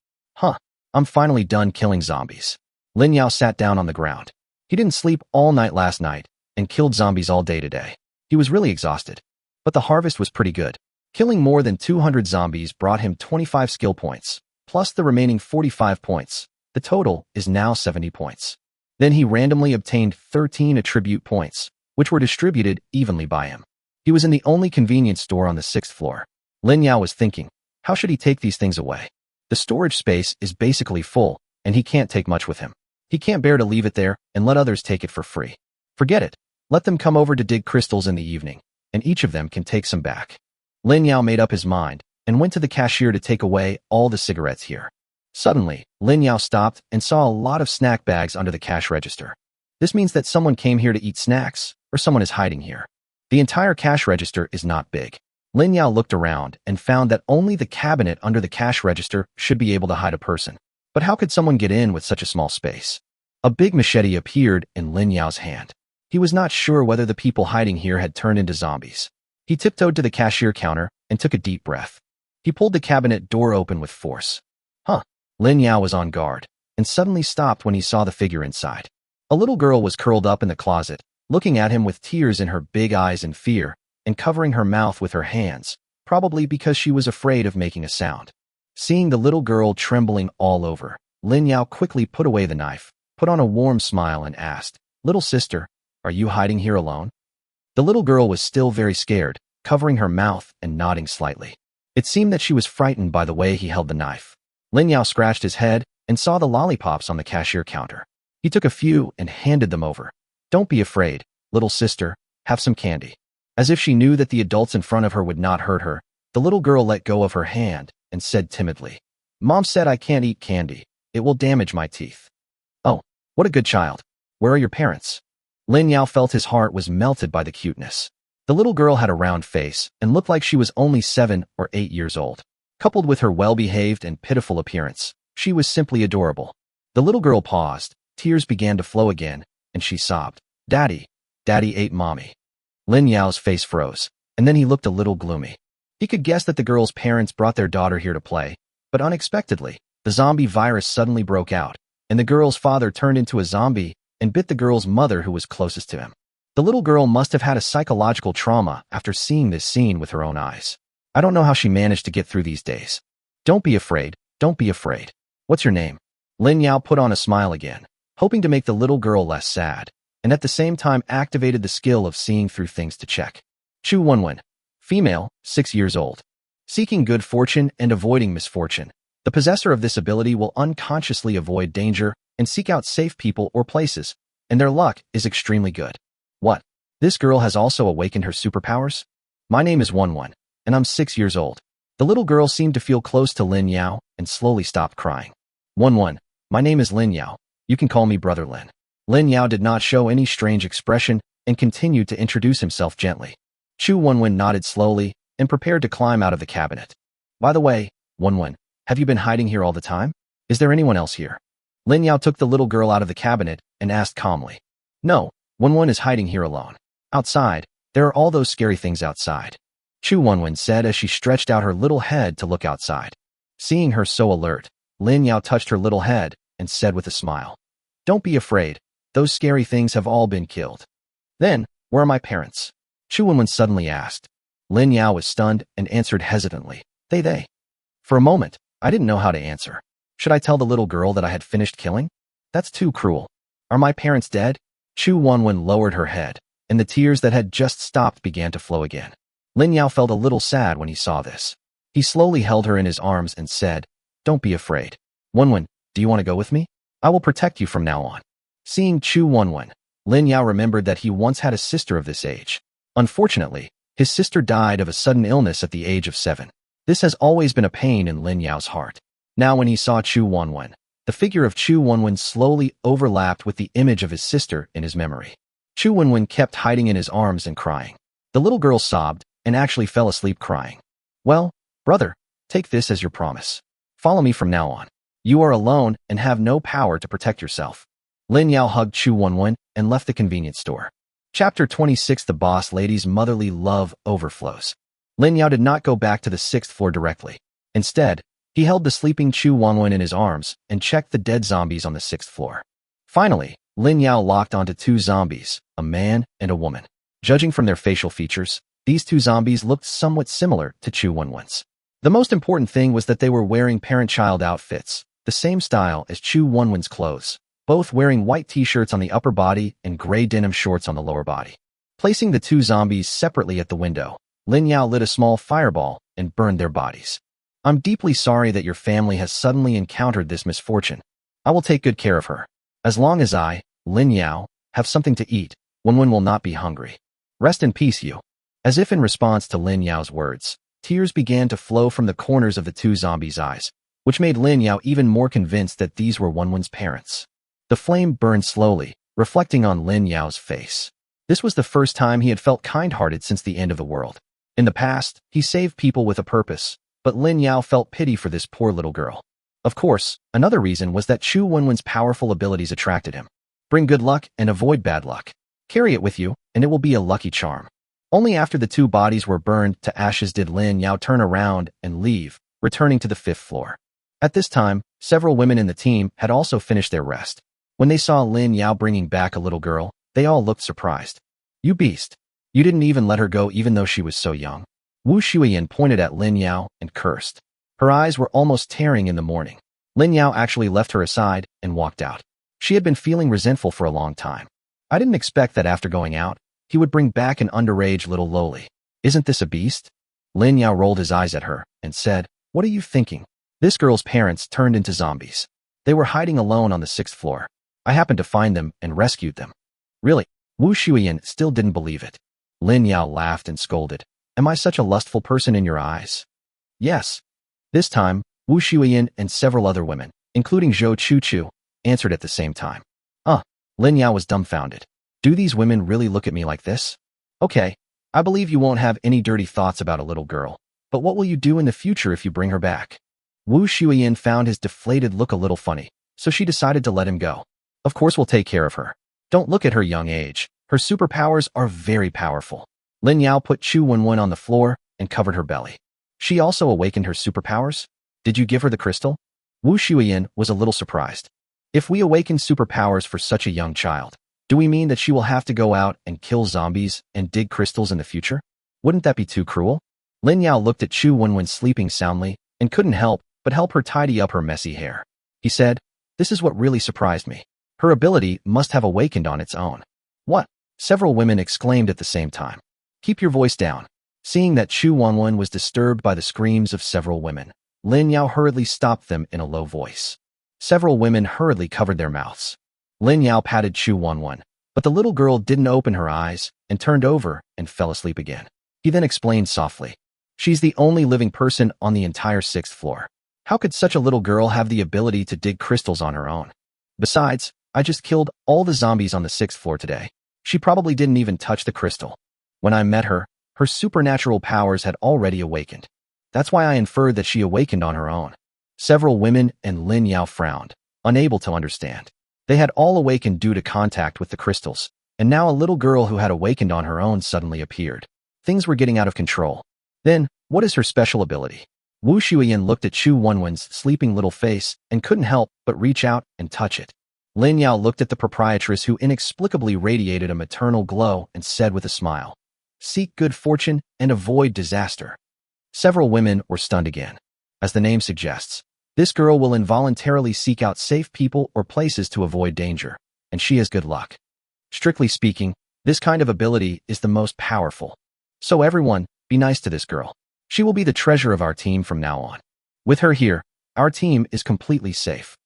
I'm finally done killing zombies. Lin Yao sat down on the ground. He didn't sleep all night last night and killed zombies all day today. He was really exhausted. But the harvest was pretty good. Killing more than 200 zombies brought him 25 skill points, plus the remaining 45 points. The total is now 70 points. Then he randomly obtained 13 attribute points, which were distributed evenly by him. He was in the only convenience store on the 6th floor. Lin Yao was thinking, how should he take these things away? The storage space is basically full, and he can't take much with him. He can't bear to leave it there and let others take it for free. Forget it. Let them come over to dig crystals in the evening, and each of them can take some back. Lin Yao made up his mind and went to the cashier to take away all the cigarettes here. Suddenly, Lin Yao stopped and saw a lot of snack bags under the cash register. This means that someone came here to eat snacks, or someone is hiding here. The entire cash register is not big. Lin Yao looked around and found that only the cabinet under the cash register should be able to hide a person. But how could someone get in with such a small space? A big machete appeared in Lin Yao's hand. He was not sure whether the people hiding here had turned into zombies. He tiptoed to the cashier counter and took a deep breath. He pulled the cabinet door open with force. Lin Yao was on guard and suddenly stopped when he saw the figure inside. A little girl was curled up in the closet, looking at him with tears in her big eyes in fear and covering her mouth with her hands, probably because she was afraid of making a sound. Seeing the little girl trembling all over, Lin Yao quickly put away the knife, put on a warm smile and asked, "Little sister, are you hiding here alone?" The little girl was still very scared, covering her mouth and nodding slightly. It seemed that she was frightened by the way he held the knife. Lin Yao scratched his head and saw the lollipops on the cashier counter. He took a few and handed them over. "Don't be afraid, little sister, have some candy." As if she knew that the adults in front of her would not hurt her, the little girl let go of her hand and said timidly, "Mom said I can't eat candy. It will damage my teeth." "Oh, what a good child. Where are your parents?" Lin Yao felt his heart was melted by the cuteness. The little girl had a round face and looked like she was only 7 or 8 years old. Coupled with her well-behaved and pitiful appearance, she was simply adorable. The little girl paused, tears began to flow again, and she sobbed, "Daddy, Daddy ate Mommy." Lin Yao's face froze, and then he looked a little gloomy. He could guess that the girl's parents brought their daughter here to play, but unexpectedly, the zombie virus suddenly broke out, and the girl's father turned into a zombie and bit the girl's mother who was closest to him. The little girl must have had a psychological trauma after seeing this scene with her own eyes. I don't know how she managed to get through these days. Don't be afraid, don't be afraid. What's your name? Lin Yao put on a smile again, hoping to make the little girl less sad, and at the same time activated the skill of seeing through things to check. Chu Wenwen, female, 6 years old. Seeking good fortune and avoiding misfortune. The possessor of this ability will unconsciously avoid danger and seek out safe people or places, and their luck is extremely good. What? This girl has also awakened her superpowers? My name is Wenwen, and I'm 6 years old. The little girl seemed to feel close to Lin Yao and slowly stopped crying. Wenwen, my name is Lin Yao. You can call me Brother Lin. Lin Yao did not show any strange expression and continued to introduce himself gently. Chu Wenwen nodded slowly and prepared to climb out of the cabinet. By the way, Wenwen, have you been hiding here all the time? Is there anyone else here? Lin Yao took the little girl out of the cabinet and asked calmly. No, Wenwen is hiding here alone. Outside, there are all those scary things outside. Chu Wenwen said as she stretched out her little head to look outside. Seeing her so alert, Lin Yao touched her little head and said with a smile, Don't be afraid, those scary things have all been killed. Then, where are my parents? Chu Wenwen suddenly asked. Lin Yao was stunned and answered hesitantly, They. For a moment, I didn't know how to answer. Should I tell the little girl that I had finished killing? That's too cruel. Are my parents dead? Chu Wenwen lowered her head, and the tears that had just stopped began to flow again. Lin Yao felt a little sad when he saw this. He slowly held her in his arms and said, Don't be afraid. Wenwen, do you want to go with me? I will protect you from now on. Seeing Chu Wenwen, Lin Yao remembered that he once had a sister of this age. Unfortunately, his sister died of a sudden illness at the age of 7. This has always been a pain in Lin Yao's heart. Now when he saw Chu Wenwen, the figure of Chu Wenwen slowly overlapped with the image of his sister in his memory. Chu Wenwen kept hiding in his arms and crying. The little girl sobbed and actually fell asleep crying. Well, brother, take this as your promise. Follow me from now on. You are alone and have no power to protect yourself. Lin Yao hugged Chu Wenwen and left the convenience store. Chapter 26. The boss lady's motherly love overflows. Lin Yao did not go back to the 6th floor directly. Instead, he held the sleeping Chu Wenwen in his arms and checked the dead zombies on the 6th floor. Finally, Lin Yao locked onto 2 zombies, a man and a woman. Judging from their facial features, these 2 zombies looked somewhat similar to Chu Wenwen's. The most important thing was that they were wearing parent-child outfits, the same style as Chu Wenwen's clothes, both wearing white t-shirts on the upper body and gray denim shorts on the lower body. Placing the 2 zombies separately at the window, Lin Yao lit a small fireball and burned their bodies. I'm deeply sorry that your family has suddenly encountered this misfortune. I will take good care of her. As long as I, Lin Yao, have something to eat, Wenwen will not be hungry. Rest in peace, you. As if in response to Lin Yao's words, tears began to flow from the corners of the 2 zombies' eyes, which made Lin Yao even more convinced that these were Wenwen's parents. The flame burned slowly, reflecting on Lin Yao's face. This was the first time he had felt kind-hearted since the end of the world. In the past, he saved people with a purpose, but Lin Yao felt pity for this poor little girl. Of course, another reason was that Chu Wenwen's powerful abilities attracted him. Bring good luck and avoid bad luck. Carry it with you, and it will be a lucky charm. Only after the 2 bodies were burned to ashes did Lin Yao turn around and leave, returning to the 5th floor. At this time, several women in the team had also finished their rest. When they saw Lin Yao bringing back a little girl, they all looked surprised. You beast. You didn't even let her go even though she was so young. Wu Shuiyan pointed at Lin Yao and cursed. Her eyes were almost tearing in the morning. Lin Yao actually left her aside and walked out. She had been feeling resentful for a long time. I didn't expect that after going out, he would bring back an underage little loli. Isn't this a beast? Lin Yao rolled his eyes at her and said, What are you thinking? This girl's parents turned into zombies. They were hiding alone on the 6th floor. I happened to find them and rescued them. Really? Wu Shuiyan still didn't believe it. Lin Yao laughed and scolded. Am I such a lustful person in your eyes? Yes. This time, Wu Shuiyan and several other women, including Zhou Chuchu, answered at the same time. Lin Yao was dumbfounded. Do these women really look at me like this? Okay, I believe you won't have any dirty thoughts about a little girl. But what will you do in the future if you bring her back? Wu Shuiyin found his deflated look a little funny, so she decided to let him go. Of course we'll take care of her. Don't look at her young age. Her superpowers are very powerful. Lin Yao put Chu Wenwen on the floor and covered her belly. She also awakened her superpowers? Did you give her the crystal? Wu Shuiyin was a little surprised. If we awaken superpowers for such a young child, do we mean that she will have to go out and kill zombies and dig crystals in the future? Wouldn't that be too cruel? Lin Yao looked at Chu Wenwen sleeping soundly and couldn't help but help her tidy up her messy hair. He said, "This is what really surprised me. Her ability must have awakened on its own." What? Several women exclaimed at the same time. Keep your voice down. Seeing that Chu Wenwen was disturbed by the screams of several women, Lin Yao hurriedly stopped them in a low voice. Several women hurriedly covered their mouths. Lin Yao patted Chu Wenwen, but the little girl didn't open her eyes and turned over and fell asleep again. He then explained softly, "She's the only living person on the entire 6th floor. How could such a little girl have the ability to dig crystals on her own? Besides, I just killed all the zombies on the 6th floor today. She probably didn't even touch the crystal. When I met her, her supernatural powers had already awakened. That's why I inferred that she awakened on her own." Several women and Lin Yao frowned, unable to understand. They had all awakened due to contact with the crystals, and now a little girl who had awakened on her own suddenly appeared. Things were getting out of control. Then, what is her special ability? Wu Shuiyin looked at Chu Wenwen's sleeping little face and couldn't help but reach out and touch it. Lin Yao looked at the proprietress who inexplicably radiated a maternal glow and said with a smile, "Seek good fortune and avoid disaster." Several women were stunned again. As the name suggests, this girl will involuntarily seek out safe people or places to avoid danger, and she has good luck. Strictly speaking, this kind of ability is the most powerful. So everyone, be nice to this girl. She will be the treasure of our team from now on. With her here, our team is completely safe.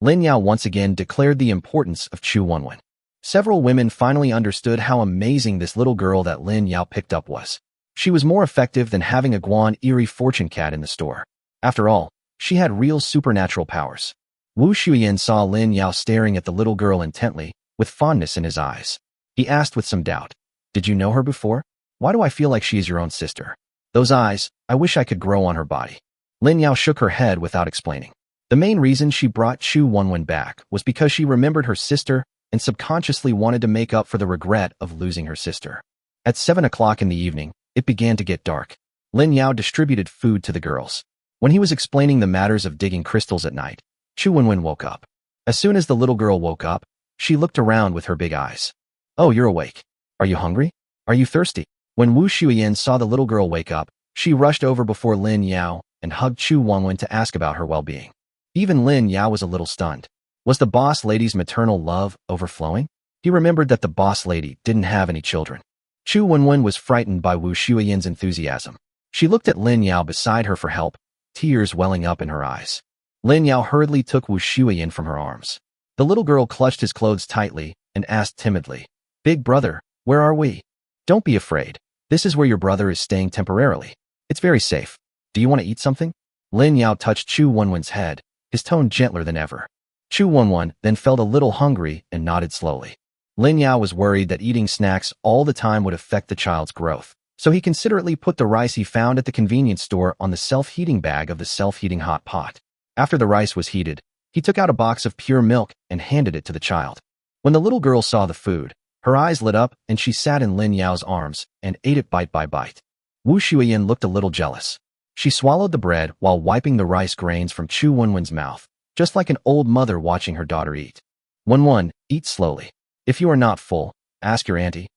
Lin Yao once again declared the importance of Chu Wenwen. Several women finally understood how amazing this little girl that Lin Yao picked up was. She was more effective than having a Guan Eerie fortune cat in the store. After all, she had real supernatural powers. Wu Shuiyin saw Lin Yao staring at the little girl intently, with fondness in his eyes. He asked with some doubt, "Did you know her before? Why do I feel like she is your own sister? Those eyes, I wish I could grow on her body." Lin Yao shook her head without explaining. The main reason she brought Chu Wenwen back was because she remembered her sister and subconsciously wanted to make up for the regret of losing her sister. At 7 o'clock in the evening, it began to get dark. Lin Yao distributed food to the girls. When he was explaining the matters of digging crystals at night, Chu Wenwen woke up. As soon as the little girl woke up, she looked around with her big eyes. "Oh, you're awake. Are you hungry? Are you thirsty?" When Wu Shuiyin saw the little girl wake up, she rushed over before Lin Yao and hugged Chu Wenwen to ask about her well-being. Even Lin Yao was a little stunned. Was the boss lady's maternal love overflowing? He remembered that the boss lady didn't have any children. Chu Wenwen was frightened by Wu Shuiyin's enthusiasm. She looked at Lin Yao beside her for help, tears welling up in her eyes. Lin Yao hurriedly took Wu Shuiyin from her arms. The little girl clutched his clothes tightly and asked timidly, "Big brother, where are we?" "Don't be afraid. This is where your brother is staying temporarily. It's very safe. Do you want to eat something?" Lin Yao touched Chu Wenwen's head, his tone gentler than ever. Chu Wenwen then felt a little hungry and nodded slowly. Lin Yao was worried that eating snacks all the time would affect the child's growth, so he considerately put the rice he found at the convenience store on the self-heating bag of the self-heating hot pot. After the rice was heated, he took out a box of pure milk and handed it to the child. When the little girl saw the food, her eyes lit up and she sat in Lin Yao's arms and ate it bite by bite. Wu Shuiyin looked a little jealous. She swallowed the bread while wiping the rice grains from Chu Wenwen's mouth, just like an old mother watching her daughter eat. Wenwen, eat slowly. If you are not full, ask your auntie.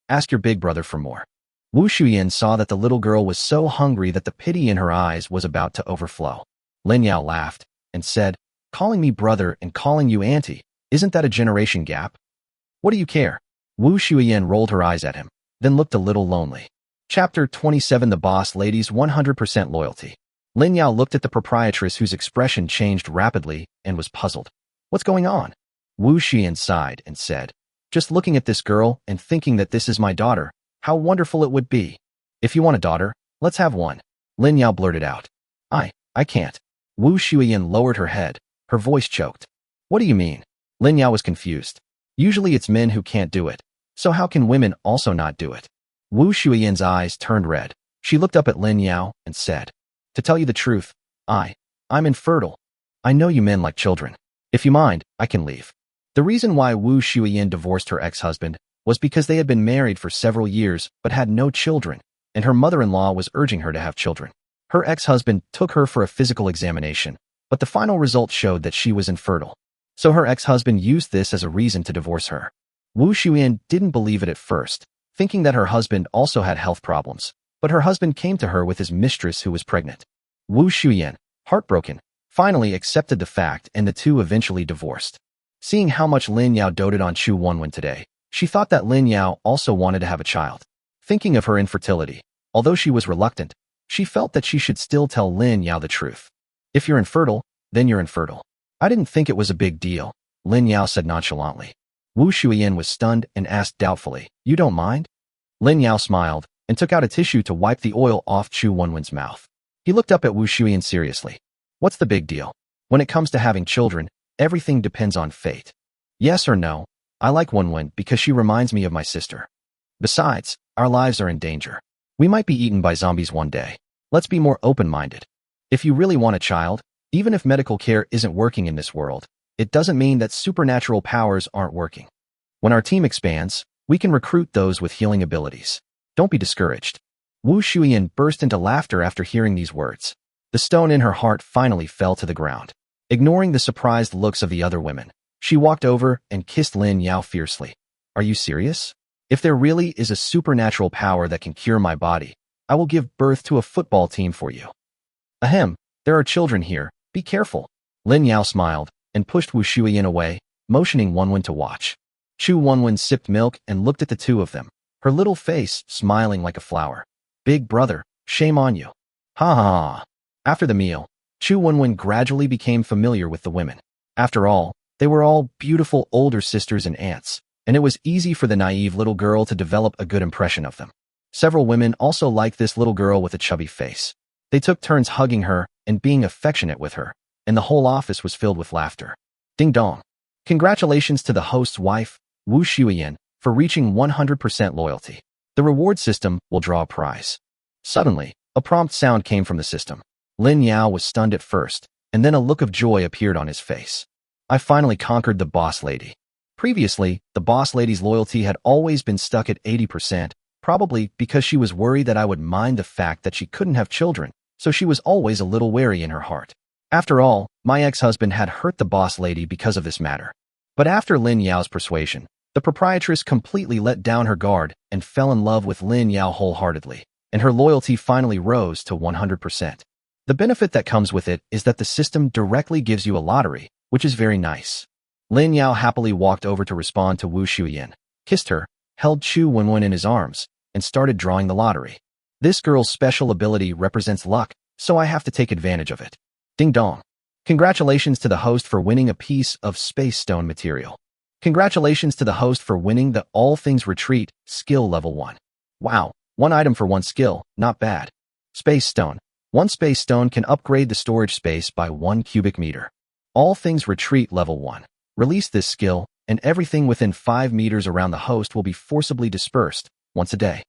Ask your big brother for more." Wu Shuiyin saw that the little girl was so hungry that the pity in her eyes was about to overflow. Lin Yao laughed and said, "Calling me brother and calling you auntie, isn't that a generation gap? What do you care?" Wu Shuiyin rolled her eyes at him, then looked a little lonely. Chapter 27 The Boss Lady's 100% Loyalty. Lin Yao looked at the proprietress whose expression changed rapidly and was puzzled. "What's going on?" Wu Shuiyin sighed and said, "Just looking at this girl and thinking that this is my daughter, how wonderful it would be. If you want a daughter, let's have one." Lin Yao blurted out. I can't." Wu Shuiyin lowered her head, her voice choked. "What do you mean?" Lin Yao was confused. Usually it's men who can't do it, so how can women also not do it? Wu Shuyan's eyes turned red. She looked up at Lin Yao and said, "To tell you the truth, I'm infertile. I know you men like children. If you mind, I can leave." The reason why Wu Shuyan divorced her ex-husband was because they had been married for several years but had no children, and her mother-in-law was urging her to have children. Her ex-husband took her for a physical examination, but the final result showed that she was infertile. So her ex-husband used this as a reason to divorce her. Wu Shuyan didn't believe it at first, thinking that her husband also had health problems, but her husband came to her with his mistress who was pregnant. Wu Shuyan, heartbroken, finally accepted the fact and the two eventually divorced. Seeing how much Lin Yao doted on Chu Wenwen today, she thought that Lin Yao also wanted to have a child. Thinking of her infertility, although she was reluctant, she felt that she should still tell Lin Yao the truth. "If you're infertile, then you're infertile. I didn't think it was a big deal," Lin Yao said nonchalantly. Wu Shuyan was stunned and asked doubtfully, "You don't mind?" Lin Yao smiled and took out a tissue to wipe the oil off Chu Wenwen's mouth. He looked up at Wu Shuyan seriously. "What's the big deal? When it comes to having children, everything depends on fate. Yes or no, I like Wenwen because she reminds me of my sister. Besides, our lives are in danger. We might be eaten by zombies one day. Let's be more open-minded. If you really want a child, even if medical care isn't working in this world, it doesn't mean that supernatural powers aren't working. When our team expands, we can recruit those with healing abilities. Don't be discouraged." Wu Shuyan burst into laughter after hearing these words. The stone in her heart finally fell to the ground. Ignoring the surprised looks of the other women, she walked over and kissed Lin Yao fiercely. "Are you serious? If there really is a supernatural power that can cure my body, I will give birth to a football team for you." "Ahem, there are children here. Be careful." Lin Yao smiled and pushed Wu Shuyan away, motioning Wenwen to watch. Chu Wenwen sipped milk and looked at the two of them, her little face smiling like a flower. "Big brother, shame on you." Ha ha ha. After the meal, Chu Wenwen gradually became familiar with the women. After all, they were all beautiful older sisters and aunts, and it was easy for the naive little girl to develop a good impression of them. Several women also liked this little girl with a chubby face. They took turns hugging her and being affectionate with her, and the whole office was filled with laughter. Ding dong. Congratulations to the host's wife, Wu Shuyan, for reaching 100% loyalty. The reward system will draw a prize. Suddenly, a prompt sound came from the system. Lin Yao was stunned at first, and then a look of joy appeared on his face. "I finally conquered the boss lady." Previously, the boss lady's loyalty had always been stuck at 80%, probably because she was worried that I would mind the fact that she couldn't have children, so she was always a little wary in her heart. After all, my ex-husband had hurt the boss lady because of this matter. But after Lin Yao's persuasion, the proprietress completely let down her guard and fell in love with Lin Yao wholeheartedly, and her loyalty finally rose to 100%. The benefit that comes with it is that the system directly gives you a lottery, which is very nice. Lin Yao happily walked over to respond to Wu Shuyan, kissed her, held Chu Wenwen in his arms, and started drawing the lottery. This girl's special ability represents luck, so I have to take advantage of it. Ding dong. Congratulations to the host for winning a piece of space stone material. Congratulations to the host for winning the All Things Retreat skill level 1. Wow, 1 item for 1 skill, not bad. Space stone. 1 space stone can upgrade the storage space by 1 cubic meter. All Things Retreat level 1. Release this skill, and everything within 5 meters around the host will be forcibly dispersed, once a day.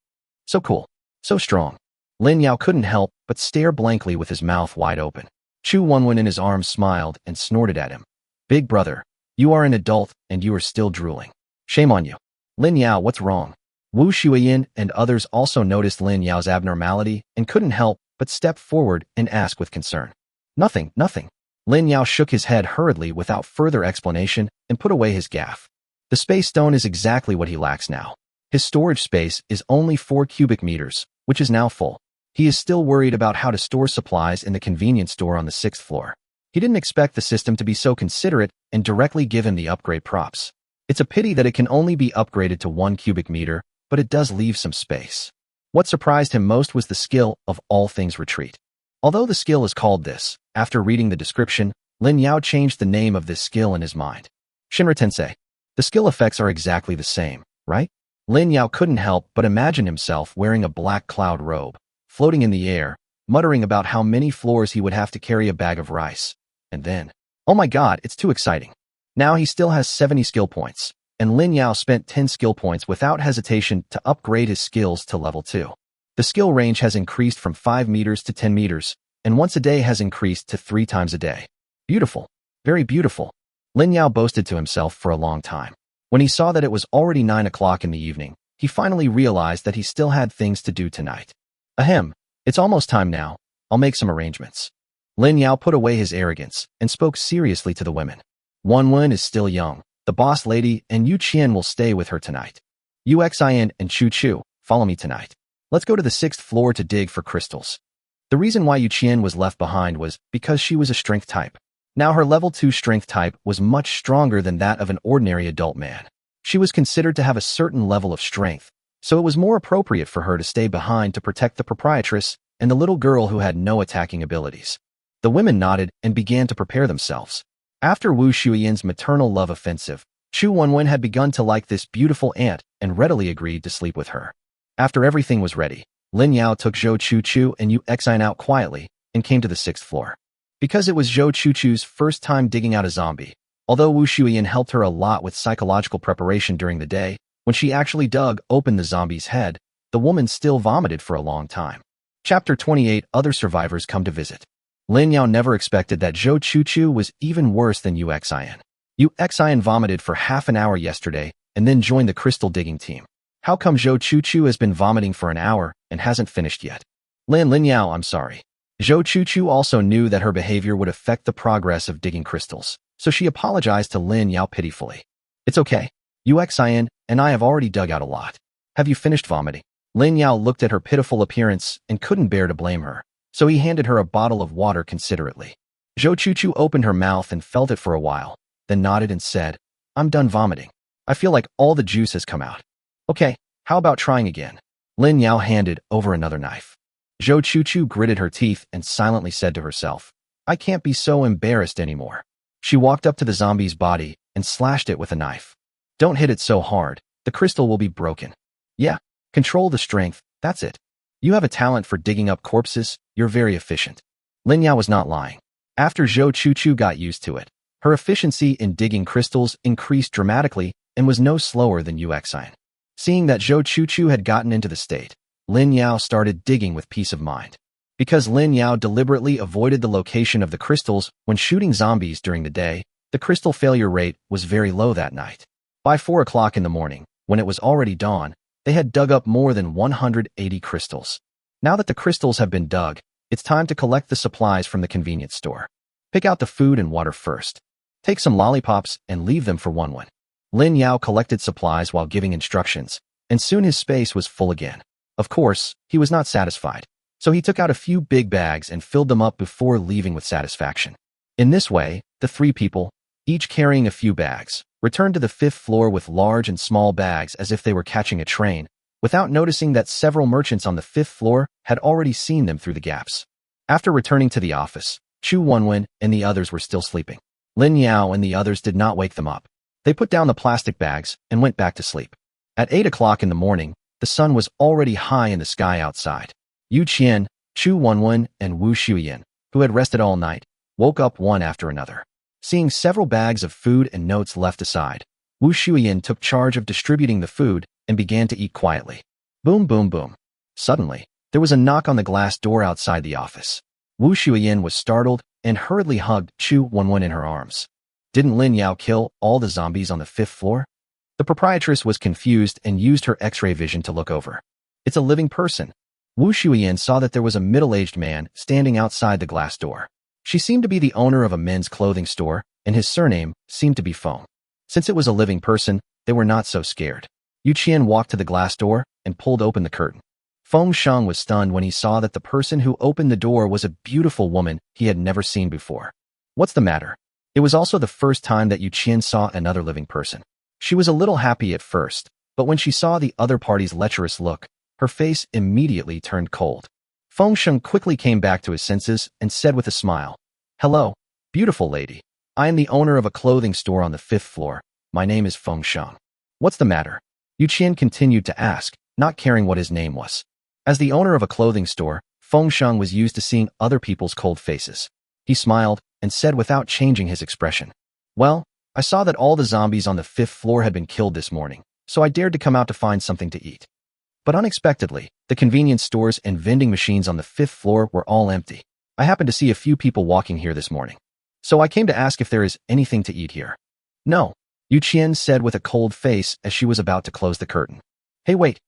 So cool. So strong. Lin Yao couldn't help but stare blankly with his mouth wide open. Chu Wenwen in his arms smiled and snorted at him. "Big brother, you are an adult and you are still drooling. Shame on you." "Lin Yao, what's wrong?" Wu Shuyan and others also noticed Lin Yao's abnormality and couldn't help but step forward and ask with concern. Nothing. Lin Yao shook his head hurriedly without further explanation and put away his gaff. The space stone is exactly what he lacks now. His storage space is only 4 cubic meters, which is now full. He is still worried about how to store supplies in the convenience store on the 6th floor. He didn't expect the system to be so considerate and directly give him the upgrade props. It's a pity that it can only be upgraded to 1 cubic meter, but it does leave some space. What surprised him most was the skill of All Things Retreat. Although the skill is called this, after reading the description, Lin Yao changed the name of this skill in his mind. Shinra Tensei. The skill effects are exactly the same, right? Lin Yao couldn't help but imagine himself wearing a black cloud robe, floating in the air, muttering about how many floors he would have to carry a bag of rice. And then, oh my god, it's too exciting. Now he still has 70 skill points. and Lin Yao spent 10 skill points without hesitation to upgrade his skills to level 2. The skill range has increased from 5 meters to 10 meters, and once a day has increased to 3 times a day. Beautiful. Very beautiful. Lin Yao boasted to himself for a long time. When he saw that it was already 9 o'clock in the evening, he finally realized that he still had things to do tonight. Ahem, it's almost time now. I'll make some arrangements. Lin Yao put away his arrogance and spoke seriously to the women. Wen is still young. The boss lady and Yu Qian will stay with her tonight. Yu Xian and Chu Chu, follow me tonight. Let's go to the 6th floor to dig for crystals. The reason why Yu Qian was left behind was because she was a strength type. Now her level 2 strength type was much stronger than that of an ordinary adult man. She was considered to have a certain level of strength, so it was more appropriate for her to stay behind to protect the proprietress and the little girl who had no attacking abilities. The women nodded and began to prepare themselves. After Wu Shuyan's maternal love offensive, Chu Wenwen had begun to like this beautiful aunt and readily agreed to sleep with her. After everything was ready, Lin Yao took Zhou Chu Chu and Yu Xian out quietly and came to the 6th floor. Because it was Zhou Chu Chu's first time digging out a zombie, although Wu Shuyan helped her a lot with psychological preparation during the day, when she actually dug open the zombie's head, the woman still vomited for a long time. Chapter 28 Other survivors come to visit. Lin Yao never expected that Zhou Chu Chu was even worse than Yu Xian. Yu Xian vomited for half an hour yesterday and then joined the crystal digging team. How come Zhou Chu Chu has been vomiting for an hour and hasn't finished yet? Lin Yao, I'm sorry. Zhou Chu Chu also knew that her behavior would affect the progress of digging crystals, so she apologized to Lin Yao pitifully. It's okay. Yu Xian and I have already dug out a lot. Have you finished vomiting? Lin Yao looked at her pitiful appearance and couldn't bear to blame her, so he handed her a bottle of water considerately. Zhou Chu Chu opened her mouth and felt it for a while, then nodded and said, I'm done vomiting. I feel like all the juice has come out. Okay, how about trying again? Lin Yao handed over another knife. Zhou Chu Chu gritted her teeth and silently said to herself, I can't be so embarrassed anymore. She walked up to the zombie's body and slashed it with a knife. Don't hit it so hard, the crystal will be broken. Yeah, control the strength, that's it. You have a talent for digging up corpses, you're very efficient. Lin Yao was not lying. After Zhou Chu Chu got used to it, her efficiency in digging crystals increased dramatically and was no slower than Yu Xian. Seeing that Zhou Chu Chu had gotten into the state, Lin Yao started digging with peace of mind. Because Lin Yao deliberately avoided the location of the crystals when shooting zombies during the day, the crystal failure rate was very low that night. By 4 o'clock in the morning, when it was already dawn, they had dug up more than 180 crystals. Now that the crystals have been dug, it's time to collect the supplies from the convenience store. Pick out the food and water first. Take some lollipops and leave them for Wenwen. Lin Yao collected supplies while giving instructions, and soon his space was full again. Of course, he was not satisfied, so he took out a few big bags and filled them up before leaving with satisfaction. In this way, the 3 people, each carrying a few bags, returned to the 5th floor with large and small bags as if they were catching a train, without noticing that several merchants on the 5th floor had already seen them through the gaps. After returning to the office, Chu Wenwen and the others were still sleeping. Lin Yao and the others did not wake them up. They put down the plastic bags and went back to sleep. At 8 o'clock in the morning, the sun was already high in the sky outside. Yu Qian, Chu Wenwen, and Wu Shuyan, who had rested all night, woke up one after another. Seeing several bags of food and notes left aside, Wu Shuyan took charge of distributing the food and began to eat quietly. Boom, boom, boom. Suddenly, there was a knock on the glass door outside the office. Wu Shuyan was startled and hurriedly hugged Chu Wenwen in her arms. Didn't Lin Yao kill all the zombies on the 5th floor? The proprietress was confused and used her X-ray vision to look over. It's a living person. Wu Shuyan saw that there was a middle-aged man standing outside the glass door. She seemed to be the owner of a men's clothing store, and his surname seemed to be Feng. Since it was a living person, they were not so scared. Yu Qian walked to the glass door and pulled open the curtain. Feng Sheng was stunned when he saw that the person who opened the door was a beautiful woman he had never seen before. What's the matter? It was also the first time that Yu Qian saw another living person. She was a little happy at first, but when she saw the other party's lecherous look, her face immediately turned cold. Feng Sheng quickly came back to his senses and said with a smile, Hello, beautiful lady. I am the owner of a clothing store on the 5th floor. My name is Feng Sheng. What's the matter? Yu Qian continued to ask, not caring what his name was. As the owner of a clothing store, Feng Sheng was used to seeing other people's cold faces. He smiled and said without changing his expression, Well, I saw that all the zombies on the 5th floor had been killed this morning, so I dared to come out to find something to eat. But unexpectedly, the convenience stores and vending machines on the 5th floor were all empty. I happened to see a few people walking here this morning. So I came to ask if there is anything to eat here. No, Yu Qian said with a cold face as she was about to close the curtain. Hey, wait,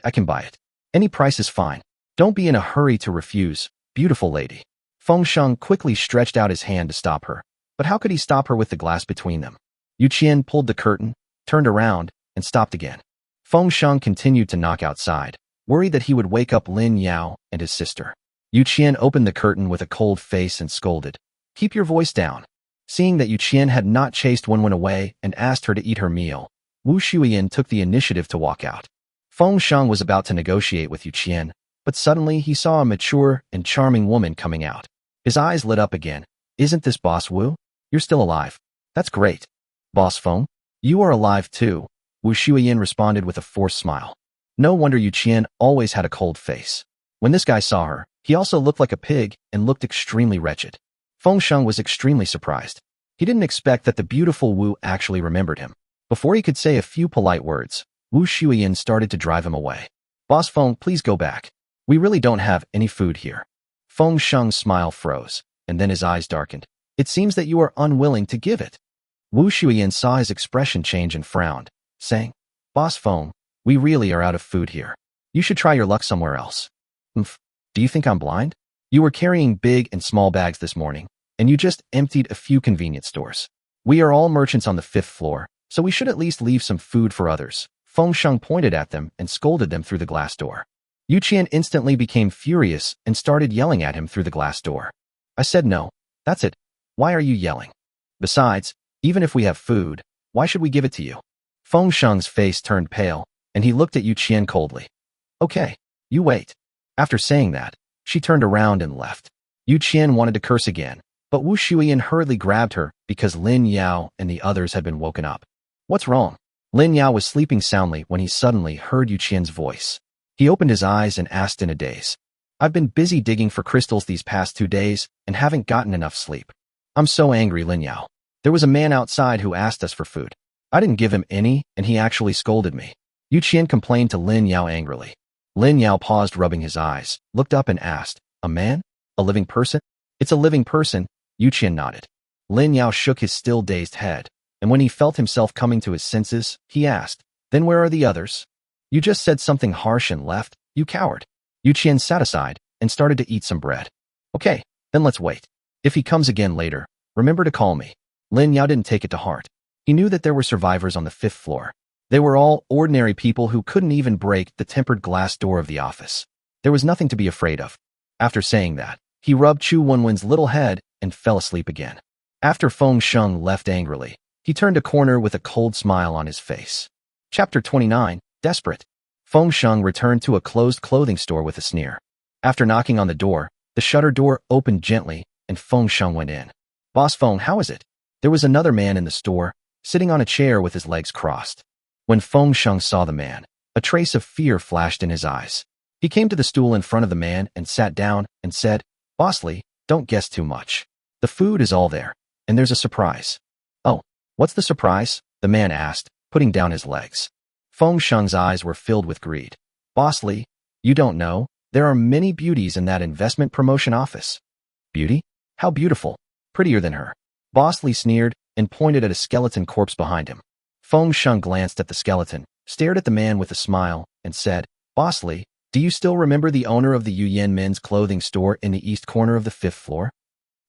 I can buy it. Any price is fine. Don't be in a hurry to refuse, beautiful lady. Feng Sheng quickly stretched out his hand to stop her, but how could he stop her with the glass between them? Yu Qian pulled the curtain, turned around, and stopped again. Feng Sheng continued to knock outside, worried that he would wake up Lin Yao and his sister. Yu Qian opened the curtain with a cold face and scolded. Keep your voice down. Seeing that Yu Qian had not chased Wenwen away and asked her to eat her meal, Wu Shuiyan took the initiative to walk out. Feng Sheng was about to negotiate with Yu Qian, but suddenly he saw a mature and charming woman coming out. His eyes lit up again. Isn't this Boss Wu? You're still alive. That's great. Boss Feng, you are alive too, Wu Shuiyan responded with a forced smile. No wonder Yu Qian always had a cold face. When this guy saw her, he also looked like a pig and looked extremely wretched. Feng Sheng was extremely surprised. He didn't expect that the beautiful Wu actually remembered him. Before he could say a few polite words, Wu Shuiyan started to drive him away. Boss Feng, please go back. We really don't have any food here. Feng Sheng's smile froze, and then his eyes darkened. It seems that you are unwilling to give it. Wu Shuiyan saw his expression change and frowned, saying, Boss Feng, we really are out of food here. You should try your luck somewhere else. Do you think I'm blind? You were carrying big and small bags this morning, and you just emptied a few convenience stores. We are all merchants on the 5th floor, so we should at least leave some food for others. Feng Sheng pointed at them and scolded them through the glass door. Yu Qian instantly became furious and started yelling at him through the glass door. I said no. That's it. Why are you yelling? Besides, even if we have food, why should we give it to you? Feng Sheng's face turned pale, and he looked at Yu Qian coldly. Okay, you wait. After saying that, she turned around and left. Yu Qian wanted to curse again, but Wu Shuiyan hurriedly grabbed her because Lin Yao and the others had been woken up. What's wrong? Lin Yao was sleeping soundly when he suddenly heard Yu Qian's voice. He opened his eyes and asked in a daze. I've been busy digging for crystals these past 2 days and haven't gotten enough sleep. I'm so angry, Lin Yao. There was a man outside who asked us for food. I didn't give him any, and he actually scolded me. Yu Qian complained to Lin Yao angrily. Lin Yao paused, rubbing his eyes, looked up and asked, a man? A living person? It's a living person, Yu Qian nodded. Lin Yao shook his still dazed head, and when he felt himself coming to his senses, he asked, then where are the others? You just said something harsh and left, you coward. Yu Qian sat aside and started to eat some bread. Okay, then let's wait. If he comes again later, remember to call me. Lin Yao didn't take it to heart. He knew that there were survivors on the 5th floor. They were all ordinary people who couldn't even break the tempered glass door of the office. There was nothing to be afraid of. After saying that, he rubbed Chu Wenwen's little head and fell asleep again. After Feng Sheng left angrily, he turned a corner with a cold smile on his face. Chapter 29, Desperate. Feng Sheng returned to a closed clothing store with a sneer. After knocking on the door, the shutter door opened gently and Feng Sheng went in. Boss Feng, how is it? There was another man in the store, sitting on a chair with his legs crossed. When Feng Sheng saw the man, a trace of fear flashed in his eyes. He came to the stool in front of the man and sat down and said, Bossly, don't guess too much. The food is all there, and there's a surprise. Oh, what's the surprise? The man asked, putting down his legs. Feng Sheng's eyes were filled with greed. Bossly, you don't know, there are many beauties in that investment promotion office. Beauty? How beautiful. Prettier than her. Bossly sneered and pointed at a skeleton corpse behind him. Feng Sheng glanced at the skeleton, stared at the man with a smile, and said, Bossly, do you still remember the owner of the Yuyan men's clothing store in the east corner of the 5th floor?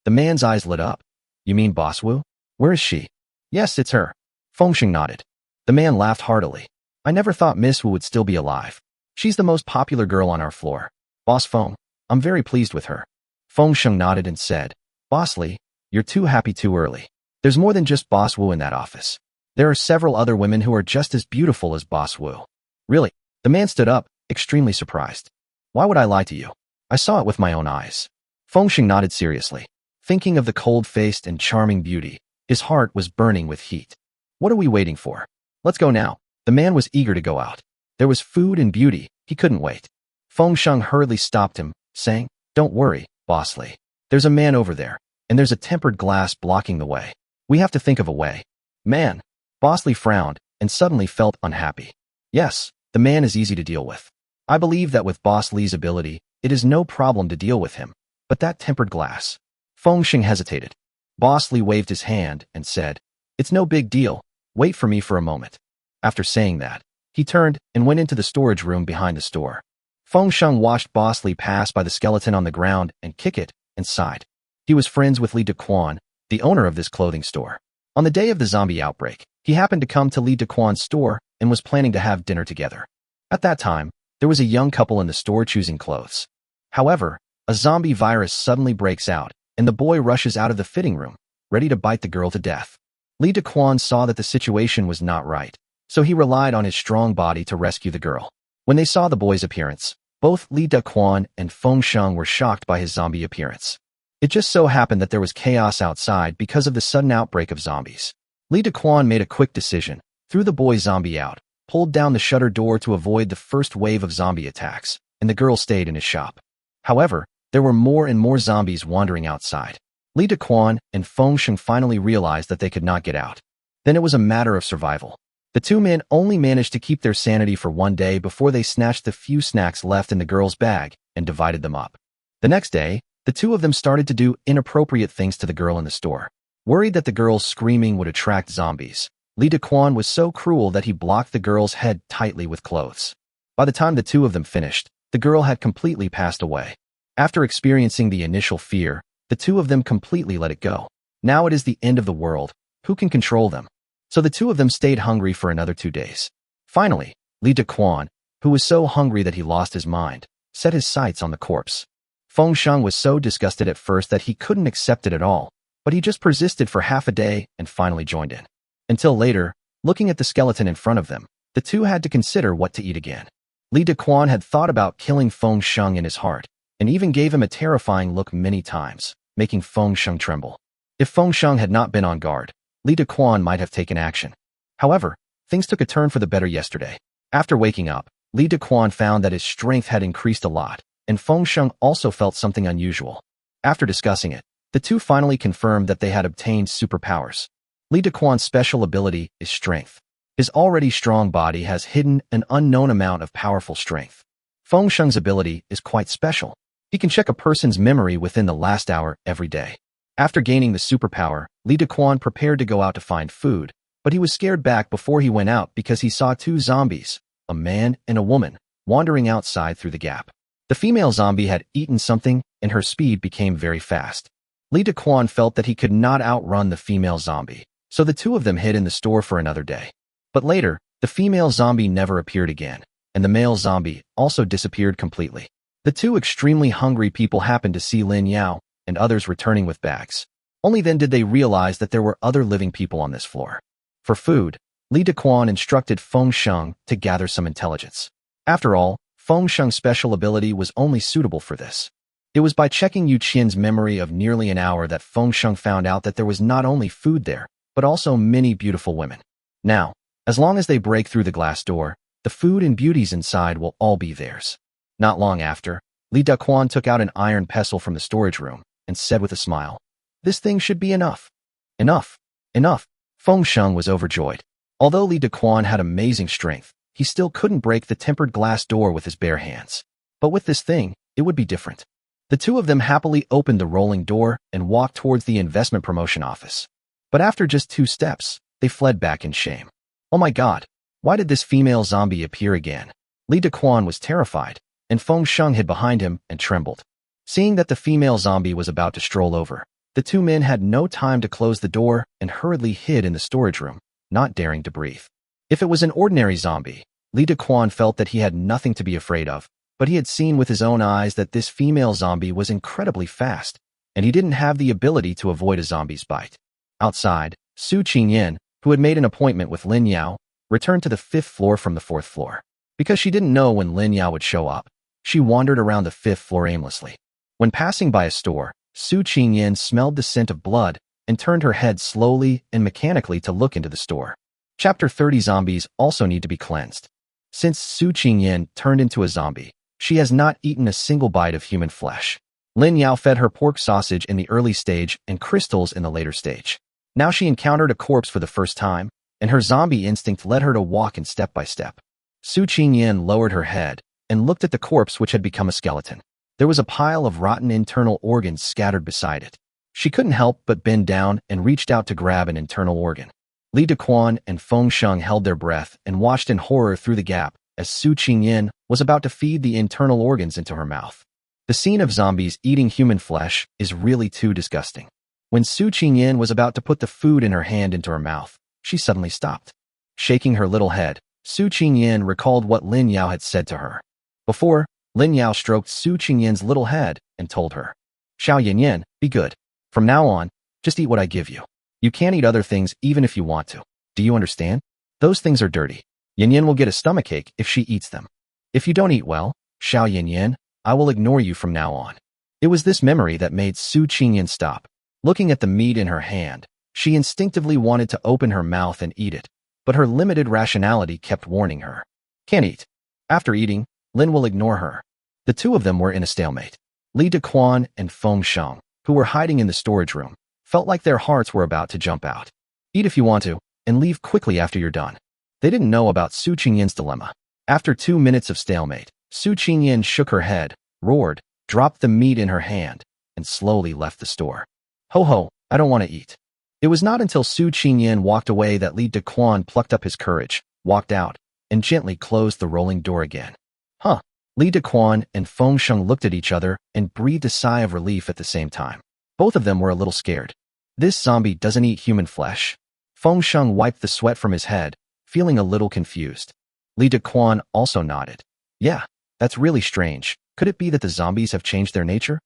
The man's eyes lit up. You mean Boss Wu? Where is she? Yes, it's her. Feng Sheng nodded. The man laughed heartily. I never thought Miss Wu would still be alive. She's the most popular girl on our floor. Boss Feng, I'm very pleased with her. Feng Sheng nodded and said, Bossly, you're too happy too early. There's more than just Boss Wu in that office. There are several other women who are just as beautiful as Boss Wu. Really? The man stood up, extremely surprised. Why would I lie to you? I saw it with my own eyes. Feng Sheng nodded seriously. Thinking of the cold-faced and charming beauty, his heart was burning with heat. What are we waiting for? Let's go now. The man was eager to go out. There was food and beauty. He couldn't wait. Feng Sheng hurriedly stopped him, saying, Don't worry, Bossly. There's a man over there, and there's a tempered glass blocking the way. We have to think of a way. Man. Boss Lee frowned and suddenly felt unhappy. Yes, the man is easy to deal with. I believe that with Boss Lee's ability, it is no problem to deal with him. But that tempered glass. Feng Xing hesitated. Boss Lee waved his hand and said, "It's no big deal. Wait for me for a moment." After saying that, he turned and went into the storage room behind the store. Feng Xing watched Boss Lee pass by the skeleton on the ground and kick it, and sighed. He was friends with Li Dequan, the owner of this clothing store. On the day of the zombie outbreak, he happened to come to Li Dequan's store and was planning to have dinner together. At that time, there was a young couple in the store choosing clothes. However, a zombie virus suddenly breaks out, and the boy rushes out of the fitting room, ready to bite the girl to death. Li Dequan saw that the situation was not right, so he relied on his strong body to rescue the girl. When they saw the boy's appearance, both Li Dequan and Feng Xing were shocked by his zombie appearance. It just so happened that there was chaos outside because of the sudden outbreak of zombies. Li Dequan made a quick decision, threw the boy zombie out, pulled down the shutter door to avoid the first wave of zombie attacks, and the girl stayed in his shop. However, there were more and more zombies wandering outside. Li Dequan and Feng Xing finally realized that they could not get out. Then it was a matter of survival. The two men only managed to keep their sanity for one day before they snatched the few snacks left in the girl's bag and divided them up. The next day, the two of them started to do inappropriate things to the girl in the store. Worried that the girl's screaming would attract zombies, Li Dequan was so cruel that he blocked the girl's head tightly with clothes. By the time the two of them finished, the girl had completely passed away. After experiencing the initial fear, the two of them completely let it go. Now it is the end of the world. Who can control them? So the two of them stayed hungry for another 2 days. Finally, Li Dequan, who was so hungry that he lost his mind, set his sights on the corpse. Feng Xing was so disgusted at first that he couldn't accept it at all, but he just persisted for half a day and finally joined in. Until later, looking at the skeleton in front of them, the two had to consider what to eat again. Li Dequan had thought about killing Feng Xing in his heart, and even gave him a terrifying look many times, making Feng Xing tremble. If Feng Xing had not been on guard, Li Dequan might have taken action. However, things took a turn for the better yesterday. After waking up, Li Dequan found that his strength had increased a lot, and Feng Xing also felt something unusual. After discussing it, the two finally confirmed that they had obtained superpowers. Li Dequan's special ability is strength. His already strong body has hidden an unknown amount of powerful strength. Feng Xing's ability is quite special. He can check a person's memory within the last hour every day. After gaining the superpower, Li Dequan prepared to go out to find food, but he was scared back before he went out because he saw 2 zombies, a man and a woman, wandering outside through the gap. The female zombie had eaten something, and her speed became very fast. Li Dequan felt that he could not outrun the female zombie, so the two of them hid in the store for another day. But later, the female zombie never appeared again, and the male zombie also disappeared completely. The two extremely hungry people happened to see Lin Yao and others returning with bags. Only then did they realize that there were other living people on this floor. For food, Li Dequan instructed Feng Xing to gather some intelligence. After all, Feng Xing's special ability was only suitable for this. It was by checking Yu Qian's memory of nearly an hour that Feng Xing found out that there was not only food there, but also many beautiful women. Now, as long as they break through the glass door, the food and beauties inside will all be theirs. Not long after, Li Dequan took out an iron pestle from the storage room and said with a smile, "This thing should be enough." Enough. Enough. Feng Xing was overjoyed. Although Li Dequan had amazing strength, he still couldn't break the tempered glass door with his bare hands. But with this thing, it would be different. The two of them happily opened the rolling door and walked towards the investment promotion office. But after just 2 steps, they fled back in shame. Oh my god, why did this female zombie appear again? Li Dequan was terrified, and Feng Xing hid behind him and trembled. Seeing that the female zombie was about to stroll over, the two men had no time to close the door and hurriedly hid in the storage room, not daring to breathe. If it was an ordinary zombie, Li Dequan felt that he had nothing to be afraid of, but he had seen with his own eyes that this female zombie was incredibly fast, and he didn't have the ability to avoid a zombie's bite. Outside, Su Qingyan, who had made an appointment with Lin Yao, returned to the 5th floor from the 4th floor. Because she didn't know when Lin Yao would show up, she wandered around the 5th floor aimlessly. When passing by a store, Su Qingyan smelled the scent of blood and turned her head slowly and mechanically to look into the store. Chapter 30 Zombies also need to be cleansed. Since Su Qingyan turned into a zombie, she has not eaten a single bite of human flesh. Lin Yao fed her pork sausage in the early stage and crystals in the later stage. Now she encountered a corpse for the first time, and her zombie instinct led her to walk in step by step. Su Qingyan lowered her head and looked at the corpse which had become a skeleton. There was a pile of rotten internal organs scattered beside it. She couldn't help but bend down and reached out to grab an internal organ. Li Dequan and Feng Sheng held their breath and watched in horror through the gap as Su Qingyan was about to feed the internal organs into her mouth. The scene of zombies eating human flesh is really too disgusting. When Su Qingyan was about to put the food in her hand into her mouth, she suddenly stopped. Shaking her little head, Su Qingyan recalled what Lin Yao had said to her. Before, Lin Yao stroked Su Qingyan's little head and told her, "Xiao Yanyan, be good. From now on, just eat what I give you. You can't eat other things even if you want to. Do you understand? Those things are dirty. Yanyan will get a stomachache if she eats them. If you don't eat well, Xiao Yanyan, I will ignore you from now on." It was this memory that made Su Qingyan stop. Looking at the meat in her hand, she instinctively wanted to open her mouth and eat it, but her limited rationality kept warning her. Can't eat. After eating, Lin will ignore her. The two of them were in a stalemate. Li Dequan and Feng Sheng, who were hiding in the storage room, felt like their hearts were about to jump out. Eat if you want to, and leave quickly after you're done. They didn't know about Su Qingyan's dilemma. After 2 minutes of stalemate, Su Qingyan shook her head, roared, dropped the meat in her hand, and slowly left the store. Ho ho, I don't want to eat. It was not until Su Qingyan walked away that Li Dequan plucked up his courage, walked out, and gently closed the rolling door again. Huh. Li Dequan and Feng Sheng looked at each other and breathed a sigh of relief at the same time. Both of them were a little scared. This zombie doesn't eat human flesh. Feng Sheng wiped the sweat from his head, feeling a little confused. Li Dequan also nodded. Yeah, that's really strange. Could it be that the zombies have changed their nature?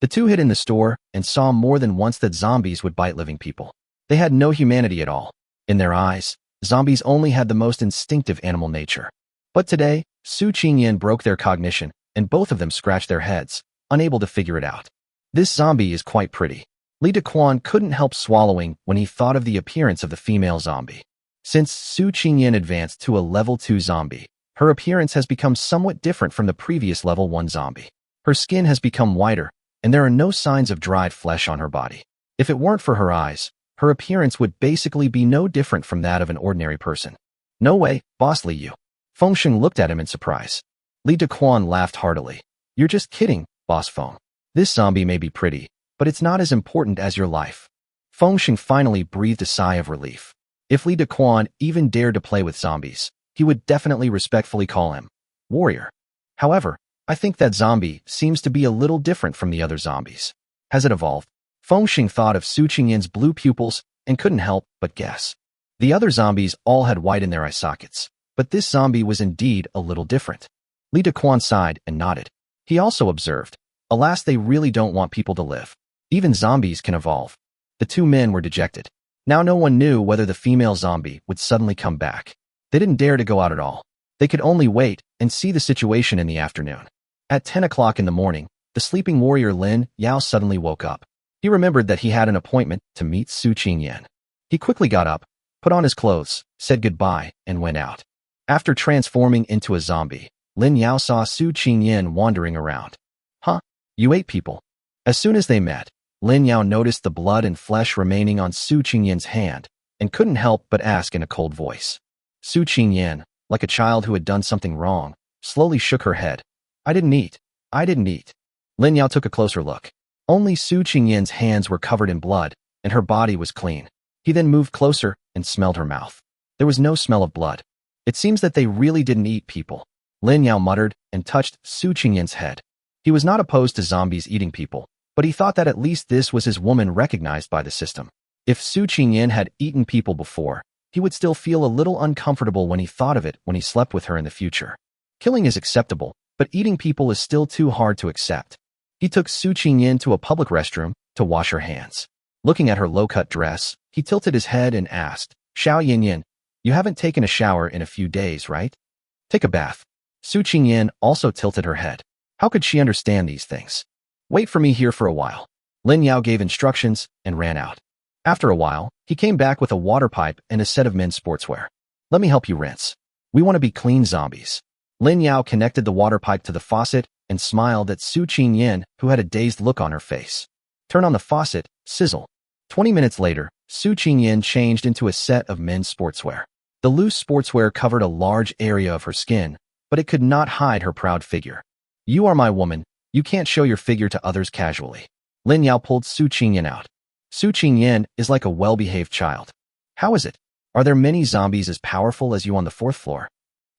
The two hid in the store and saw more than once that zombies would bite living people. They had no humanity at all. In their eyes, zombies only had the most instinctive animal nature. But today, Su Qingyan broke their cognition, and both of them scratched their heads, unable to figure it out. This zombie is quite pretty. Li Dequan couldn't help swallowing when he thought of the appearance of the female zombie. Since Su Qingyan advanced to a level 2 zombie, her appearance has become somewhat different from the previous level 1 zombie. Her skin has become whiter, and there are no signs of dried flesh on her body. If it weren't for her eyes, her appearance would basically be no different from that of an ordinary person. No way, Boss Li Yu. Feng Sheng looked at him in surprise. Li Dequan laughed heartily. You're just kidding, Boss Feng. This zombie may be pretty, but it's not as important as your life. Feng Sheng finally breathed a sigh of relief. If Li Dequan even dared to play with zombies, he would definitely respectfully call him warrior. However, I think that zombie seems to be a little different from the other zombies. Has it evolved? Feng Sheng thought of Su Qingyan's blue pupils and couldn't help but guess. The other zombies all had white in their eye sockets, but this zombie was indeed a little different. Li Dequan sighed and nodded. He also observed, alas, they really don't want people to live. Even zombies can evolve. The two men were dejected. Now no one knew whether the female zombie would suddenly come back. They didn't dare to go out at all. They could only wait and see the situation in the afternoon. At 10 o'clock in the morning, the sleeping warrior Lin Yao suddenly woke up. He remembered that he had an appointment to meet Su Qingyan. He quickly got up, put on his clothes, said goodbye, and went out. After transforming into a zombie, Lin Yao saw Su Qingyan wandering around. Huh? You ate people. As soon as they met, Lin Yao noticed the blood and flesh remaining on Su Qingyan's hand and couldn't help but ask in a cold voice. Su Qingyan, like a child who had done something wrong, slowly shook her head. I didn't eat. I didn't eat. Lin Yao took a closer look. Only Su Qingyan's hands were covered in blood, and her body was clean. He then moved closer and smelled her mouth. There was no smell of blood. It seems that they really didn't eat people. Lin Yao muttered and touched Su Qingyan's head. He was not opposed to zombies eating people, but he thought that at least this was his woman recognized by the system. If Su Qingyan had eaten people before, he would still feel a little uncomfortable when he thought of it when he slept with her in the future. Killing is acceptable, but eating people is still too hard to accept. He took Su Qingyan to a public restroom to wash her hands. Looking at her low-cut dress, he tilted his head and asked, Xiao Yanyan, you haven't taken a shower in a few days, right? Take a bath. Su Qingyan also tilted her head. How could she understand these things? Wait for me here for a while. Lin Yao gave instructions and ran out. After a while, he came back with a water pipe and a set of men's sportswear. Let me help you rinse. We want to be clean zombies. Lin Yao connected the water pipe to the faucet and smiled at Su Qingyan, who had a dazed look on her face. Turn on the faucet, sizzle. 20 minutes later, Su Qingyan changed into a set of men's sportswear. The loose sportswear covered a large area of her skin, but it could not hide her proud figure. You are my woman. You can't show your figure to others casually. Lin Yao pulled Su Qingyan out. Su Qingyan is like a well-behaved child. How is it? Are there many zombies as powerful as you on the 4th floor?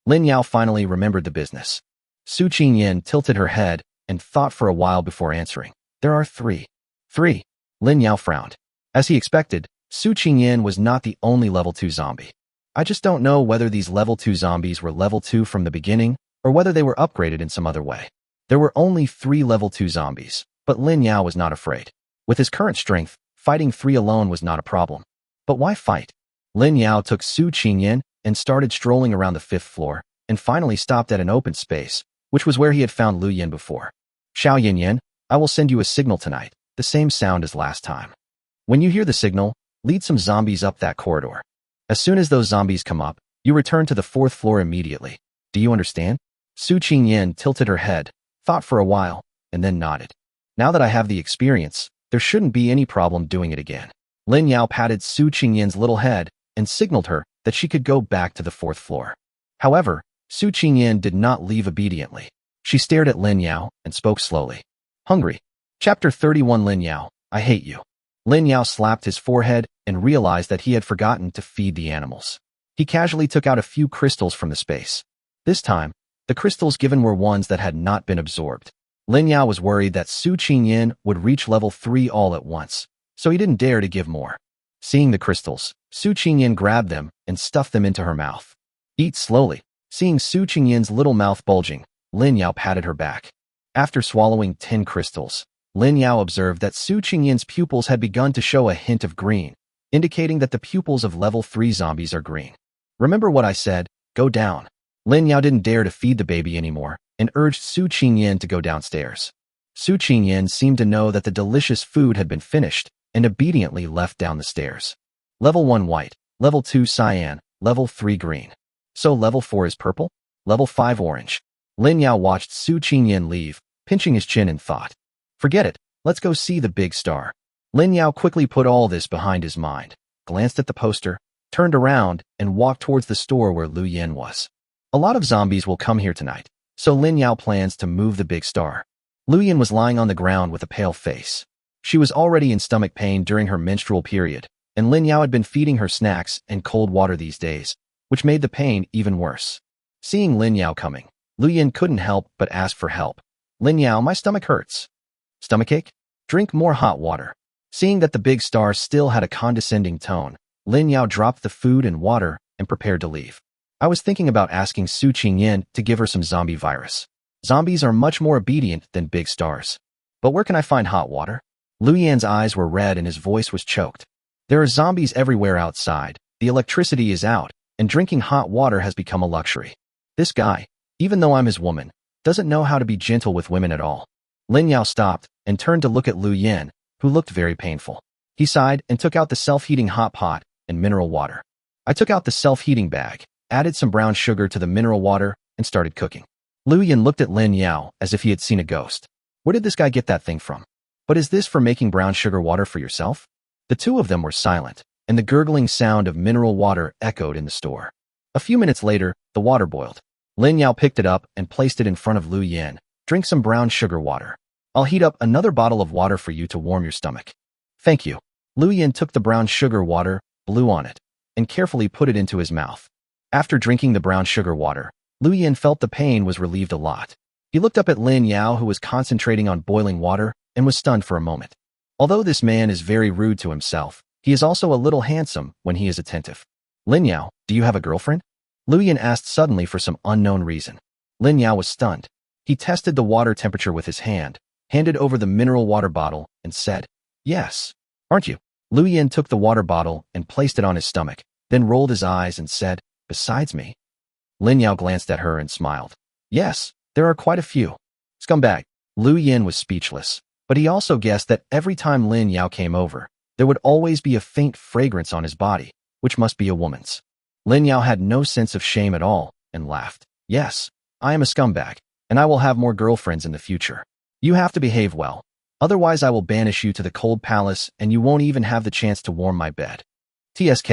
Lin Yao finally remembered the business. Su Qingyan tilted her head and thought for a while before answering. There are 3. 3. Lin Yao frowned. As he expected, Su Qingyan was not the only level 2 zombie. I just don't know whether these level 2 zombies were level 2 from the beginning or whether they were upgraded in some other way. There were only 3 level 2 zombies, but Lin Yao was not afraid. With his current strength, fighting 3 alone was not a problem. But why fight? Lin Yao took Su Qingyan and started strolling around the 5th floor, and finally stopped at an open space, which was where he had found Lu Yin before. Xiao Yin, I will send you a signal tonight, the same sound as last time. When you hear the signal, lead some zombies up that corridor. As soon as those zombies come up, you return to the 4th floor immediately. Do you understand? Su Qingyan tilted her head, thought for a while, and then nodded. Now that I have the experience, there shouldn't be any problem doing it again. Lin Yao patted Su Qingyan's little head and signaled her that she could go back to the 4th floor. However, Su Qingyan did not leave obediently. She stared at Lin Yao and spoke slowly. Hungry. Chapter 31. Lin Yao, I hate you. Lin Yao slapped his forehead and realized that he had forgotten to feed the animals. He casually took out a few crystals from the space. This time, the crystals given were ones that had not been absorbed. Lin Yao was worried that Su Qingyan would reach level 3 all at once, so he didn't dare to give more. Seeing the crystals, Su Qingyan grabbed them and stuffed them into her mouth. Eat slowly. Seeing Su Qingyan's little mouth bulging, Lin Yao patted her back. After swallowing 10 crystals, Lin Yao observed that Su Qingyan's pupils had begun to show a hint of green, indicating that the pupils of level 3 zombies are green. Remember what I said, go down. Lin Yao didn't dare to feed the baby anymore and urged Su Qingyan to go downstairs. Su Qingyan seemed to know that the delicious food had been finished and obediently left down the stairs. Level 1 white, level 2 cyan, level 3 green. So level 4 is purple? Level 5 orange. Lin Yao watched Su Qingyan leave, pinching his chin and thought. Forget it, let's go see the big star. Lin Yao quickly put all this behind his mind, glanced at the poster, turned around, and walked towards the store where Lu Yin was. A lot of zombies will come here tonight, so Lin Yao plans to move the big star. Lu Yin was lying on the ground with a pale face. She was already in stomach pain during her menstrual period, and Lin Yao had been feeding her snacks and cold water these days, which made the pain even worse. Seeing Lin Yao coming, Lu Yin couldn't help but ask for help. Lin Yao, my stomach hurts. Stomachache? Drink more hot water. Seeing that the big star still had a condescending tone, Lin Yao dropped the food and water and prepared to leave. I was thinking about asking Su Qingyan to give her some zombie virus. Zombies are much more obedient than big stars. But where can I find hot water? Lu Yan's eyes were red and his voice was choked. There are zombies everywhere outside, the electricity is out, and drinking hot water has become a luxury. This guy, even though I'm his woman, doesn't know how to be gentle with women at all. Lin Yao stopped and turned to look at Lu Yan, who looked very painful. He sighed and took out the self-heating hot pot and mineral water. I took out the self-heating bag, added some brown sugar to the mineral water, and started cooking. Lu Yan looked at Lin Yao as if he had seen a ghost. Where did this guy get that thing from? But is this for making brown sugar water for yourself? The two of them were silent, and the gurgling sound of mineral water echoed in the store. A few minutes later, the water boiled. Lin Yao picked it up and placed it in front of Lu Yan. Drink some brown sugar water. I'll heat up another bottle of water for you to warm your stomach. Thank you. Lu Yan took the brown sugar water, blew on it, and carefully put it into his mouth. After drinking the brown sugar water, Lu Yan felt the pain was relieved a lot. He looked up at Lin Yao, who was concentrating on boiling water, and was stunned for a moment. Although this man is very rude to himself, he is also a little handsome when he is attentive. Lin Yao, do you have a girlfriend? Lu Yan asked suddenly for some unknown reason. Lin Yao was stunned. He tested the water temperature with his hand, handed over the mineral water bottle, and said, Yes. Aren't you? Lu Yan took the water bottle and placed it on his stomach, then rolled his eyes and said, Besides me? Lin Yao glanced at her and smiled. Yes, there are quite a few. Scumbag. Lu Yan was speechless, but he also guessed that every time Lin Yao came over, there would always be a faint fragrance on his body, which must be a woman's. Lin Yao had no sense of shame at all and laughed. Yes, I am a scumbag, and I will have more girlfriends in the future. You have to behave well. Otherwise I will banish you to the cold palace and you won't even have the chance to warm my bed. TSK.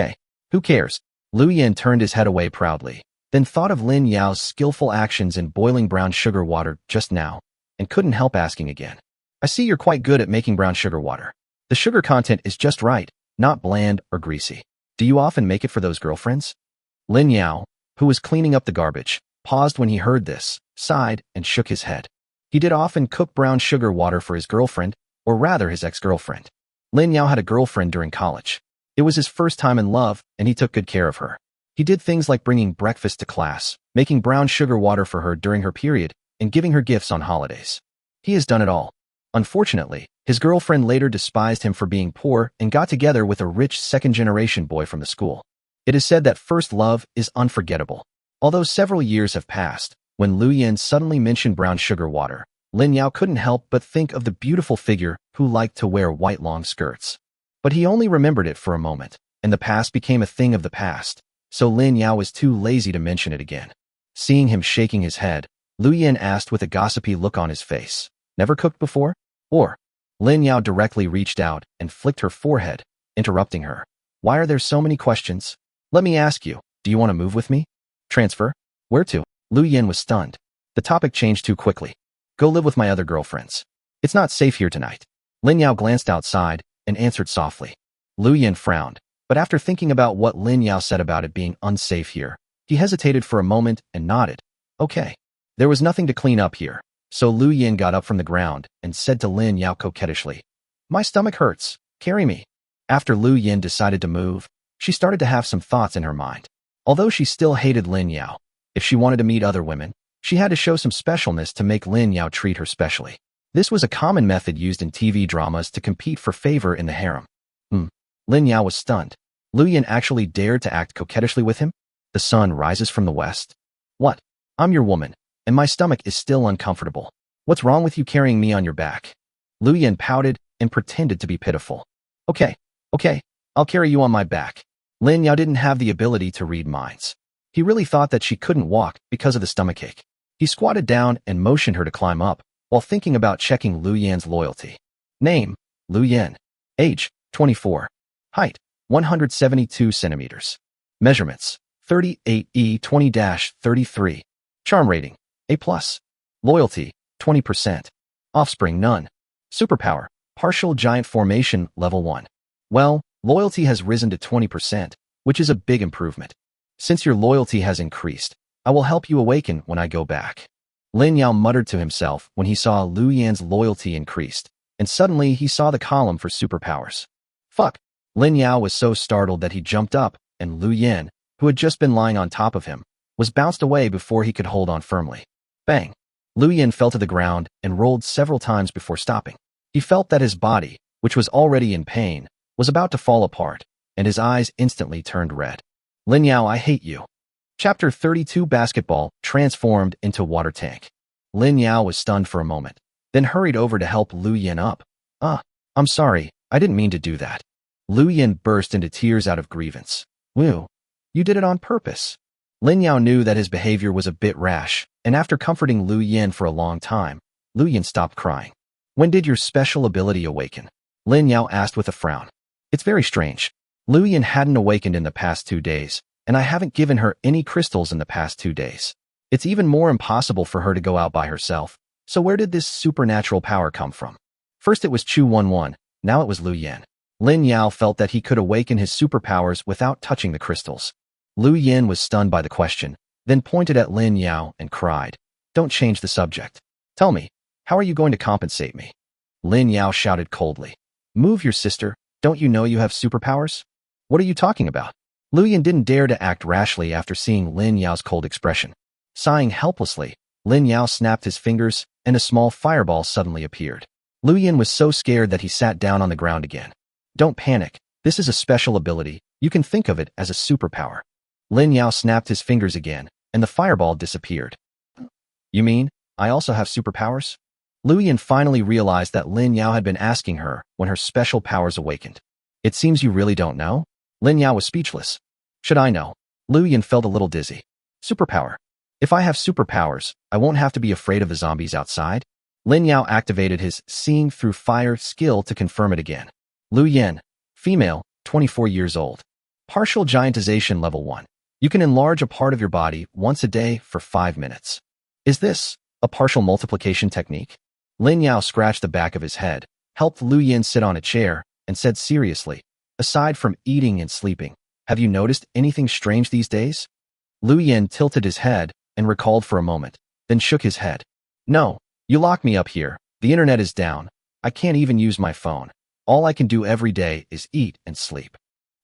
Who cares? Lu Yin turned his head away proudly, then thought of Lin Yao's skillful actions in boiling brown sugar water just now, and couldn't help asking again. I see you're quite good at making brown sugar water. The sugar content is just right, not bland or greasy. Do you often make it for those girlfriends? Lin Yao, who was cleaning up the garbage, paused when he heard this, sighed, and shook his head. He did often cook brown sugar water for his girlfriend, or rather his ex-girlfriend. Lin Yao had a girlfriend during college. It was his first time in love, and he took good care of her. He did things like bringing breakfast to class, making brown sugar water for her during her period, and giving her gifts on holidays. He has done it all. Unfortunately, his girlfriend later despised him for being poor and got together with a rich second-generation boy from the school. It is said that first love is unforgettable. Although several years have passed, when Lu Yin suddenly mentioned brown sugar water, Lin Yao couldn't help but think of the beautiful figure who liked to wear white long skirts. But he only remembered it for a moment, and the past became a thing of the past, so Lin Yao was too lazy to mention it again. Seeing him shaking his head, Lu Yin asked with a gossipy look on his face, "Never cooked before?" Or, Lin Yao directly reached out and flicked her forehead, interrupting her. "Why are there so many questions? Let me ask you, do you want to move with me? Transfer? Where to?" Lu Yin was stunned. The topic changed too quickly. "Go live with my other girlfriends. It's not safe here tonight." Lin Yao glanced outside and answered softly. Lu Yin frowned, but after thinking about what Lin Yao said about it being unsafe here, he hesitated for a moment and nodded. Okay. There was nothing to clean up here, so Lu Yin got up from the ground and said to Lin Yao coquettishly, "My stomach hurts. Carry me." After Lu Yin decided to move, she started to have some thoughts in her mind. Although she still hated Lin Yao, if she wanted to meet other women, she had to show some specialness to make Lin Yao treat her specially. This was a common method used in TV dramas to compete for favor in the harem. Lin Yao was stunned. Lu Yin actually dared to act coquettishly with him? The sun rises from the west. What? I'm your woman, and my stomach is still uncomfortable. What's wrong with you carrying me on your back? Lu Yin pouted and pretended to be pitiful. Okay, I'll carry you on my back. Lin Yao didn't have the ability to read minds. He really thought that she couldn't walk because of the stomachache. He squatted down and motioned her to climb up, while thinking about checking Lu Yin's loyalty. Name, Lu Yin. Age, 24. Height, 172 centimeters. Measurements, 38E20-33. Charm rating, A+. Loyalty, 20%. Offspring, none. Superpower, partial giant formation, level 1. Well, loyalty has risen to 20%, which is a big improvement. Since your loyalty has increased, I will help you awaken when I go back. Lin Yao muttered to himself when he saw Lu Yin's loyalty increased, and suddenly he saw the column for superpowers. Fuck! Lin Yao was so startled that he jumped up, and Lu Yin, who had just been lying on top of him, was bounced away before he could hold on firmly. Bang! Lu Yin fell to the ground and rolled several times before stopping. He felt that his body, which was already in pain, was about to fall apart, and his eyes instantly turned red. Lin Yao, I hate you. Chapter 32 Basketball transformed into water tank. Lin Yao was stunned for a moment, then hurried over to help Lu Yin up. I'm sorry, I didn't mean to do that. Lu Yin burst into tears out of grievance. Wu, you did it on purpose. Lin Yao knew that his behavior was a bit rash, and after comforting Lu Yin for a long time, Lu Yin stopped crying. When did your special ability awaken? Lin Yao asked with a frown. It's very strange. Lu Yin hadn't awakened in the past 2 days, and I haven't given her any crystals in the past 2 days. It's even more impossible for her to go out by herself, so where did this supernatural power come from? First it was Chu 11, now it was Lu Yin. Lin Yao felt that he could awaken his superpowers without touching the crystals. Lu Yin was stunned by the question, then pointed at Lin Yao and cried, Don't change the subject. Tell me, how are you going to compensate me? Lin Yao shouted coldly. Move your sister, don't you know you have superpowers? What are you talking about? Lu Yin didn't dare to act rashly after seeing Lin Yao's cold expression. Sighing helplessly, Lin Yao snapped his fingers and a small fireball suddenly appeared. Lu Yin was so scared that he sat down on the ground again. Don't panic, this is a special ability, you can think of it as a superpower. Lin Yao snapped his fingers again, and the fireball disappeared. You mean, I also have superpowers? Lu Yin finally realized that Lin Yao had been asking her when her special powers awakened. It seems you really don't know? Lin Yao was speechless. Should I know? Lu Yin felt a little dizzy. Superpower. If I have superpowers, I won't have to be afraid of the zombies outside? Lin Yao activated his seeing through fire skill to confirm it again. Lu Yin, female, 24 years old. Partial giantization level 1. You can enlarge a part of your body once a day for 5 minutes. Is this a partial multiplication technique? Lin Yao scratched the back of his head, helped Lu Yin sit on a chair, and said seriously, aside from eating and sleeping, have you noticed anything strange these days? Lu Yin tilted his head and recalled for a moment, then shook his head. No, you locked me up here. The internet is down. I can't even use my phone. All I can do every day is eat and sleep.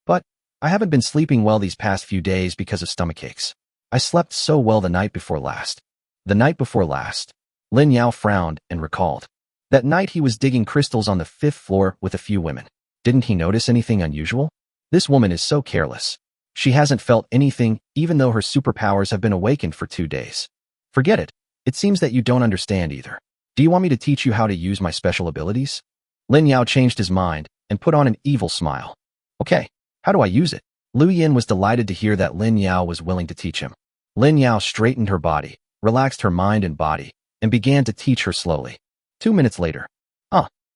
But I haven't been sleeping well these past few days because of stomachaches. I slept so well the night before last. The night before last. Lin Yao frowned and recalled. That night he was digging crystals on the 5th floor with a few women. Didn't he notice anything unusual? This woman is so careless. She hasn't felt anything even though her superpowers have been awakened for 2 days. Forget it. It seems that you don't understand either. Do you want me to teach you how to use my special abilities? Lin Yao changed his mind and put on an evil smile. Okay, how do I use it? Lu Yin was delighted to hear that Lin Yao was willing to teach him. Lin Yao straightened her body, relaxed her mind and body, and began to teach her slowly. 2 minutes later.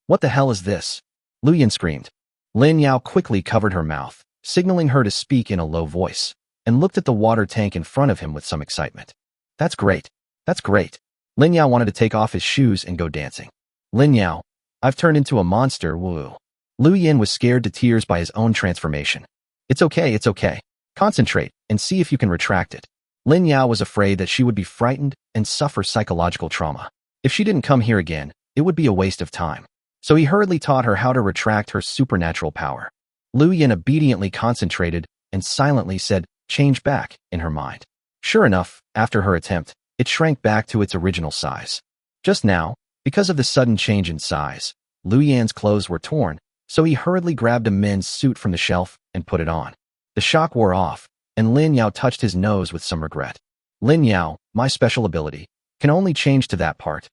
What the hell is this? Lu Yin screamed. Lin Yao quickly covered her mouth, signaling her to speak in a low voice, and looked at the water tank in front of him with some excitement. That's great. That's great. Lin Yao wanted to take off his shoes and go dancing. Lin Yao, I've turned into a monster, woo. Lu Yin was scared to tears by his own transformation. It's okay. Concentrate and see if you can retract it. Lin Yao was afraid that she would be frightened and suffer psychological trauma. If she didn't come here again, it would be a waste of time. So he hurriedly taught her how to retract her supernatural power. Lu Yin obediently concentrated and silently said, change back, in her mind. Sure enough, after her attempt, it shrank back to its original size. Just now, because of the sudden change in size, Lu Yan's clothes were torn, so he hurriedly grabbed a men's suit from the shelf and put it on. The shock wore off, and Lin Yao touched his nose with some regret. Lin Yao, my special ability, can only change to that part.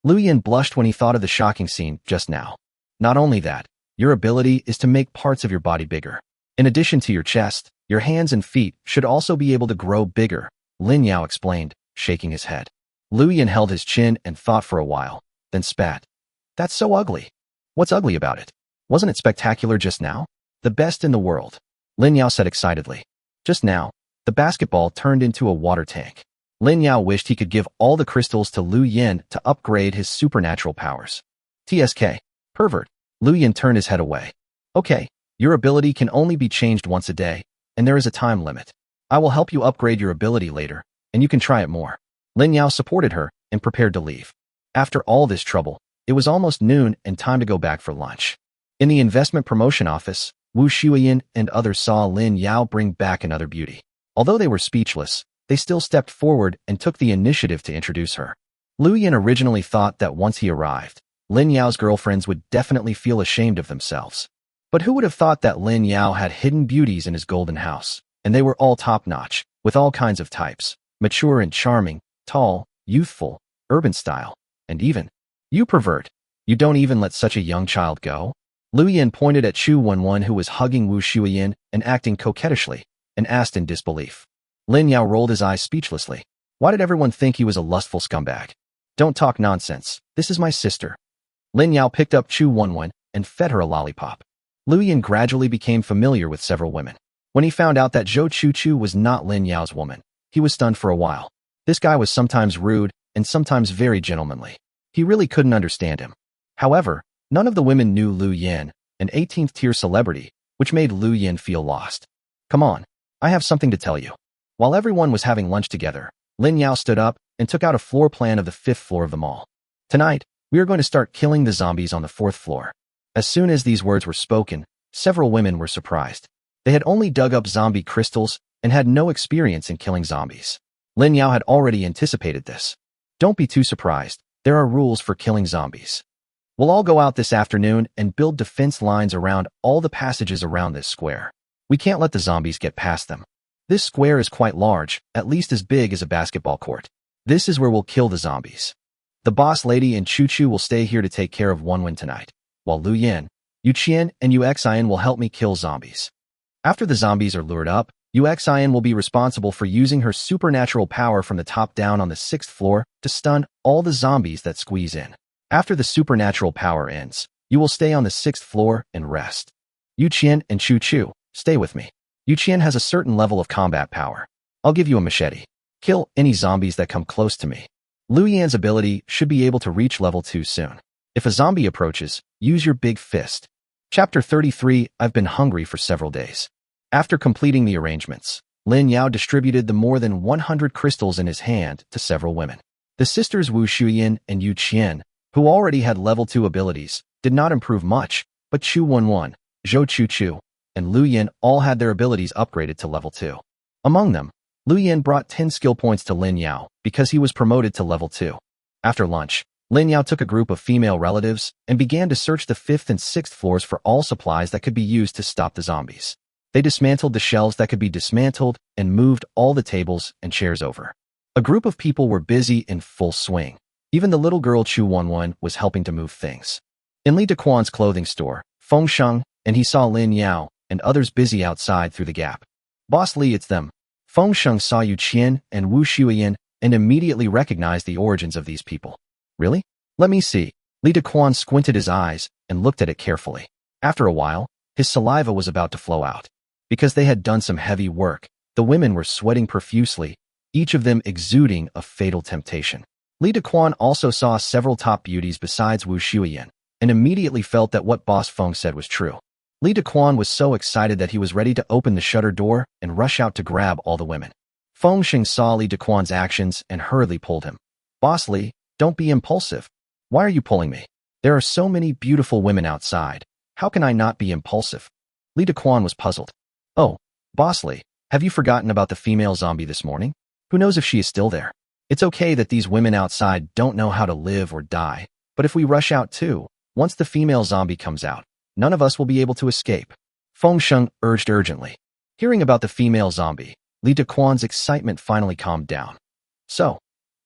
Lu Yin blushed when he thought of the shocking scene just now. Not only that, your ability is to make parts of your body bigger. In addition to your chest, your hands and feet should also be able to grow bigger, Lin Yao explained, shaking his head. Lu Yin held his chin and thought for a while, then spat. That's so ugly. What's ugly about it? Wasn't it spectacular just now? The best in the world, Lin Yao said excitedly. Just now, the basketball turned into a water tank. Lin Yao wished he could give all the crystals to Lu Yin to upgrade his supernatural powers. TSK. Pervert. Lu Yin turned his head away. Okay, your ability can only be changed once a day, and there is a time limit. I will help you upgrade your ability later, and you can try it more. Lin Yao supported her and prepared to leave. After all this trouble, it was almost noon and time to go back for lunch. In the investment promotion office, Wu Shuiyin and others saw Lin Yao bring back another beauty. Although they were speechless, they still stepped forward and took the initiative to introduce her. Lu Yin originally thought that once he arrived, Lin Yao's girlfriends would definitely feel ashamed of themselves. But who would have thought that Lin Yao had hidden beauties in his golden house, and they were all top-notch, with all kinds of types, mature and charming, tall, youthful, urban style, and even, you pervert, you don't even let such a young child go? Lu Yin pointed at Chu Wenwen who was hugging Wu Shuiyin and acting coquettishly, and asked in disbelief. Lin Yao rolled his eyes speechlessly. Why did everyone think he was a lustful scumbag? Don't talk nonsense. This is my sister. Lin Yao picked up Chu Wenwen and fed her a lollipop. Lu Yin gradually became familiar with several women. When he found out that Zhou Chu was not Lin Yao's woman, he was stunned for a while. This guy was sometimes rude and sometimes very gentlemanly. He really couldn't understand him. However, none of the women knew Lu Yin, an 18th-tier celebrity, which made Lu Yin feel lost. Come on, I have something to tell you. While everyone was having lunch together, Lin Yao stood up and took out a floor plan of the 5th floor of the mall. Tonight, we are going to start killing the zombies on the 4th floor. As soon as these words were spoken, several women were surprised. They had only dug up zombie crystals and had no experience in killing zombies. Lin Yao had already anticipated this. Don't be too surprised. There are rules for killing zombies. We'll all go out this afternoon and build defense lines around all the passages around this square. We can't let the zombies get past them. This square is quite large, at least as big as a basketball court. This is where we'll kill the zombies. The boss lady and Chu Chu will stay here to take care of Wenwen tonight, while Lu Yin, Yu Qian, and Yu Xian will help me kill zombies. After the zombies are lured up, Yu Xian will be responsible for using her supernatural power from the top down on the 6th floor to stun all the zombies that squeeze in. After the supernatural power ends, you will stay on the 6th floor and rest. Yu Qian and Chu Chu, stay with me. Yu Qian has a certain level of combat power. I'll give you a machete. Kill any zombies that come close to me. Liu Yan's ability should be able to reach level 2 soon. If a zombie approaches, use your big fist. Chapter 33. I've been hungry for several days. After completing the arrangements, Lin Yao distributed the more than 100 crystals in his hand to several women. The sisters Wu Shuyan and Yu Qian, who already had level 2 abilities, did not improve much, but Chu Wenwen, Zhou Chu Chu, and Liu Yan all had their abilities upgraded to level 2. Among them, Liu Yan brought 10 skill points to Lin Yao because he was promoted to level 2. After lunch, Lin Yao took a group of female relatives and began to search the 5th and 6th floors for all supplies that could be used to stop the zombies. They dismantled the shelves that could be dismantled and moved all the tables and chairs over. A group of people were busy in full swing. Even the little girl Chu Wenwen was helping to move things. In Li Dequan's clothing store, Feng Sheng, and he saw Lin Yao and others busy outside through the gap. Boss Li, it's them. Feng Sheng saw Yu Qian and Wu Shuyan and immediately recognized the origins of these people. Really? Let me see. Li Dequan squinted his eyes and looked at it carefully. After a while, his saliva was about to flow out. Because they had done some heavy work, the women were sweating profusely, each of them exuding a fatal temptation. Li Dequan also saw several top beauties besides Wu Shuyan, and immediately felt that what Boss Feng said was true. Li Dequan was so excited that he was ready to open the shutter door and rush out to grab all the women. Feng Sheng saw Li Dequan's actions and hurriedly pulled him. Boss Li, don't be impulsive. Why are you pulling me? There are so many beautiful women outside. How can I not be impulsive? Li Dequan was puzzled. Oh, Boss Li, have you forgotten about the female zombie this morning? Who knows if she is still there? It's okay that these women outside don't know how to live or die, but if we rush out too, once the female zombie comes out, none of us will be able to escape. Feng Sheng urged urgently. Hearing about the female zombie, Li Dequan's excitement finally calmed down. So,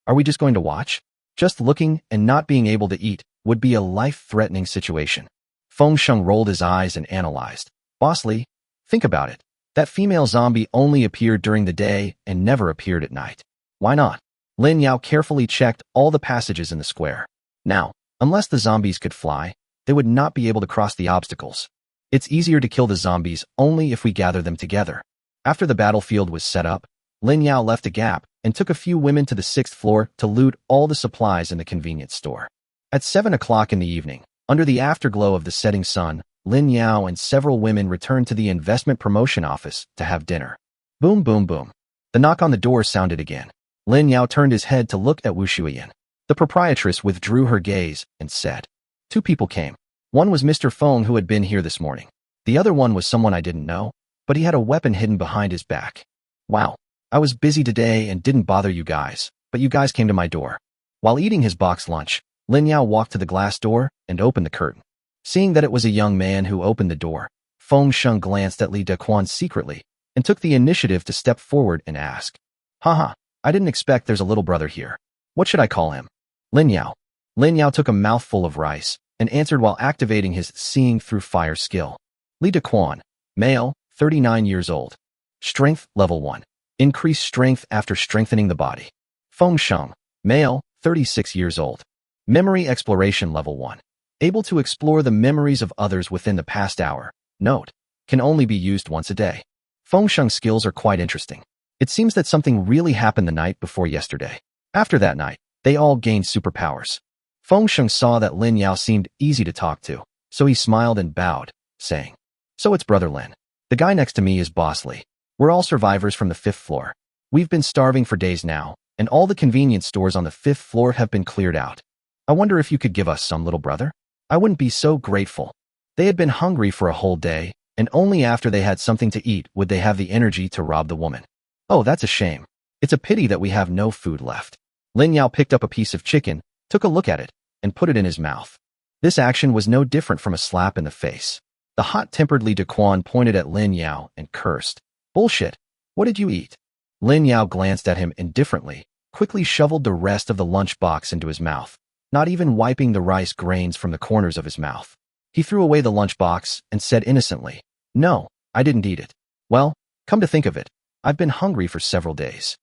are we just going to watch? Just looking and not being able to eat would be a life-threatening situation. Feng Sheng rolled his eyes and analyzed. Boss Li, think about it. That female zombie only appeared during the day and never appeared at night. Why not? Lin Yao carefully checked all the passages in the square. Now, unless the zombies could fly, they would not be able to cross the obstacles. It's easier to kill the zombies only if we gather them together. After the battlefield was set up, Lin Yao left a gap and took a few women to the 6th floor to loot all the supplies in the convenience store. At 7 o'clock in the evening, under the afterglow of the setting sun, Lin Yao and several women returned to the investment promotion office to have dinner. Boom, boom, boom. The knock on the door sounded again. Lin Yao turned his head to look at Wu Shuyan. The proprietress withdrew her gaze and said, 2 people came. One was Mr. Feng, who had been here this morning. The other one was someone I didn't know, but he had a weapon hidden behind his back. Wow. I was busy today and didn't bother you guys, but you guys came to my door. While eating his box lunch, Lin Yao walked to the glass door and opened the curtain. Seeing that it was a young man who opened the door, Feng Sheng glanced at Li Dequan secretly and took the initiative to step forward and ask, Haha, I didn't expect there's a little brother here. What should I call him? Lin Yao. Lin Yao took a mouthful of rice and answered while activating his seeing through fire skill. Li Dequan, male, 39 years old. Strength, level 1. Increase strength after strengthening the body. Feng Sheng, male, 36 years old. Memory exploration, level 1. Able to explore the memories of others within the past hour. Note, can only be used once a day. Feng Sheng's skills are quite interesting. It seems that something really happened the night before yesterday. After that night, they all gained superpowers. Feng Sheng saw that Lin Yao seemed easy to talk to, so he smiled and bowed, saying, So it's Brother Lin. The guy next to me is Boss Li. We're all survivors from the 5th floor. We've been starving for days now, and all the convenience stores on the 5th floor have been cleared out. I wonder if you could give us some, little brother? I wouldn't be so grateful. They had been hungry for a whole day, and only after they had something to eat would they have the energy to rob the woman. Oh, that's a shame. It's a pity that we have no food left. Lin Yao picked up a piece of chicken, took a look at it, and put it in his mouth. This action was no different from a slap in the face. The hot-tempered Li Dequan pointed at Lin Yao and cursed. Bullshit. What did you eat? Lin Yao glanced at him indifferently, quickly shoveled the rest of the lunchbox into his mouth, not even wiping the rice grains from the corners of his mouth. He threw away the lunchbox and said innocently, No, I didn't eat it. Well, come to think of it, I've been hungry for several days.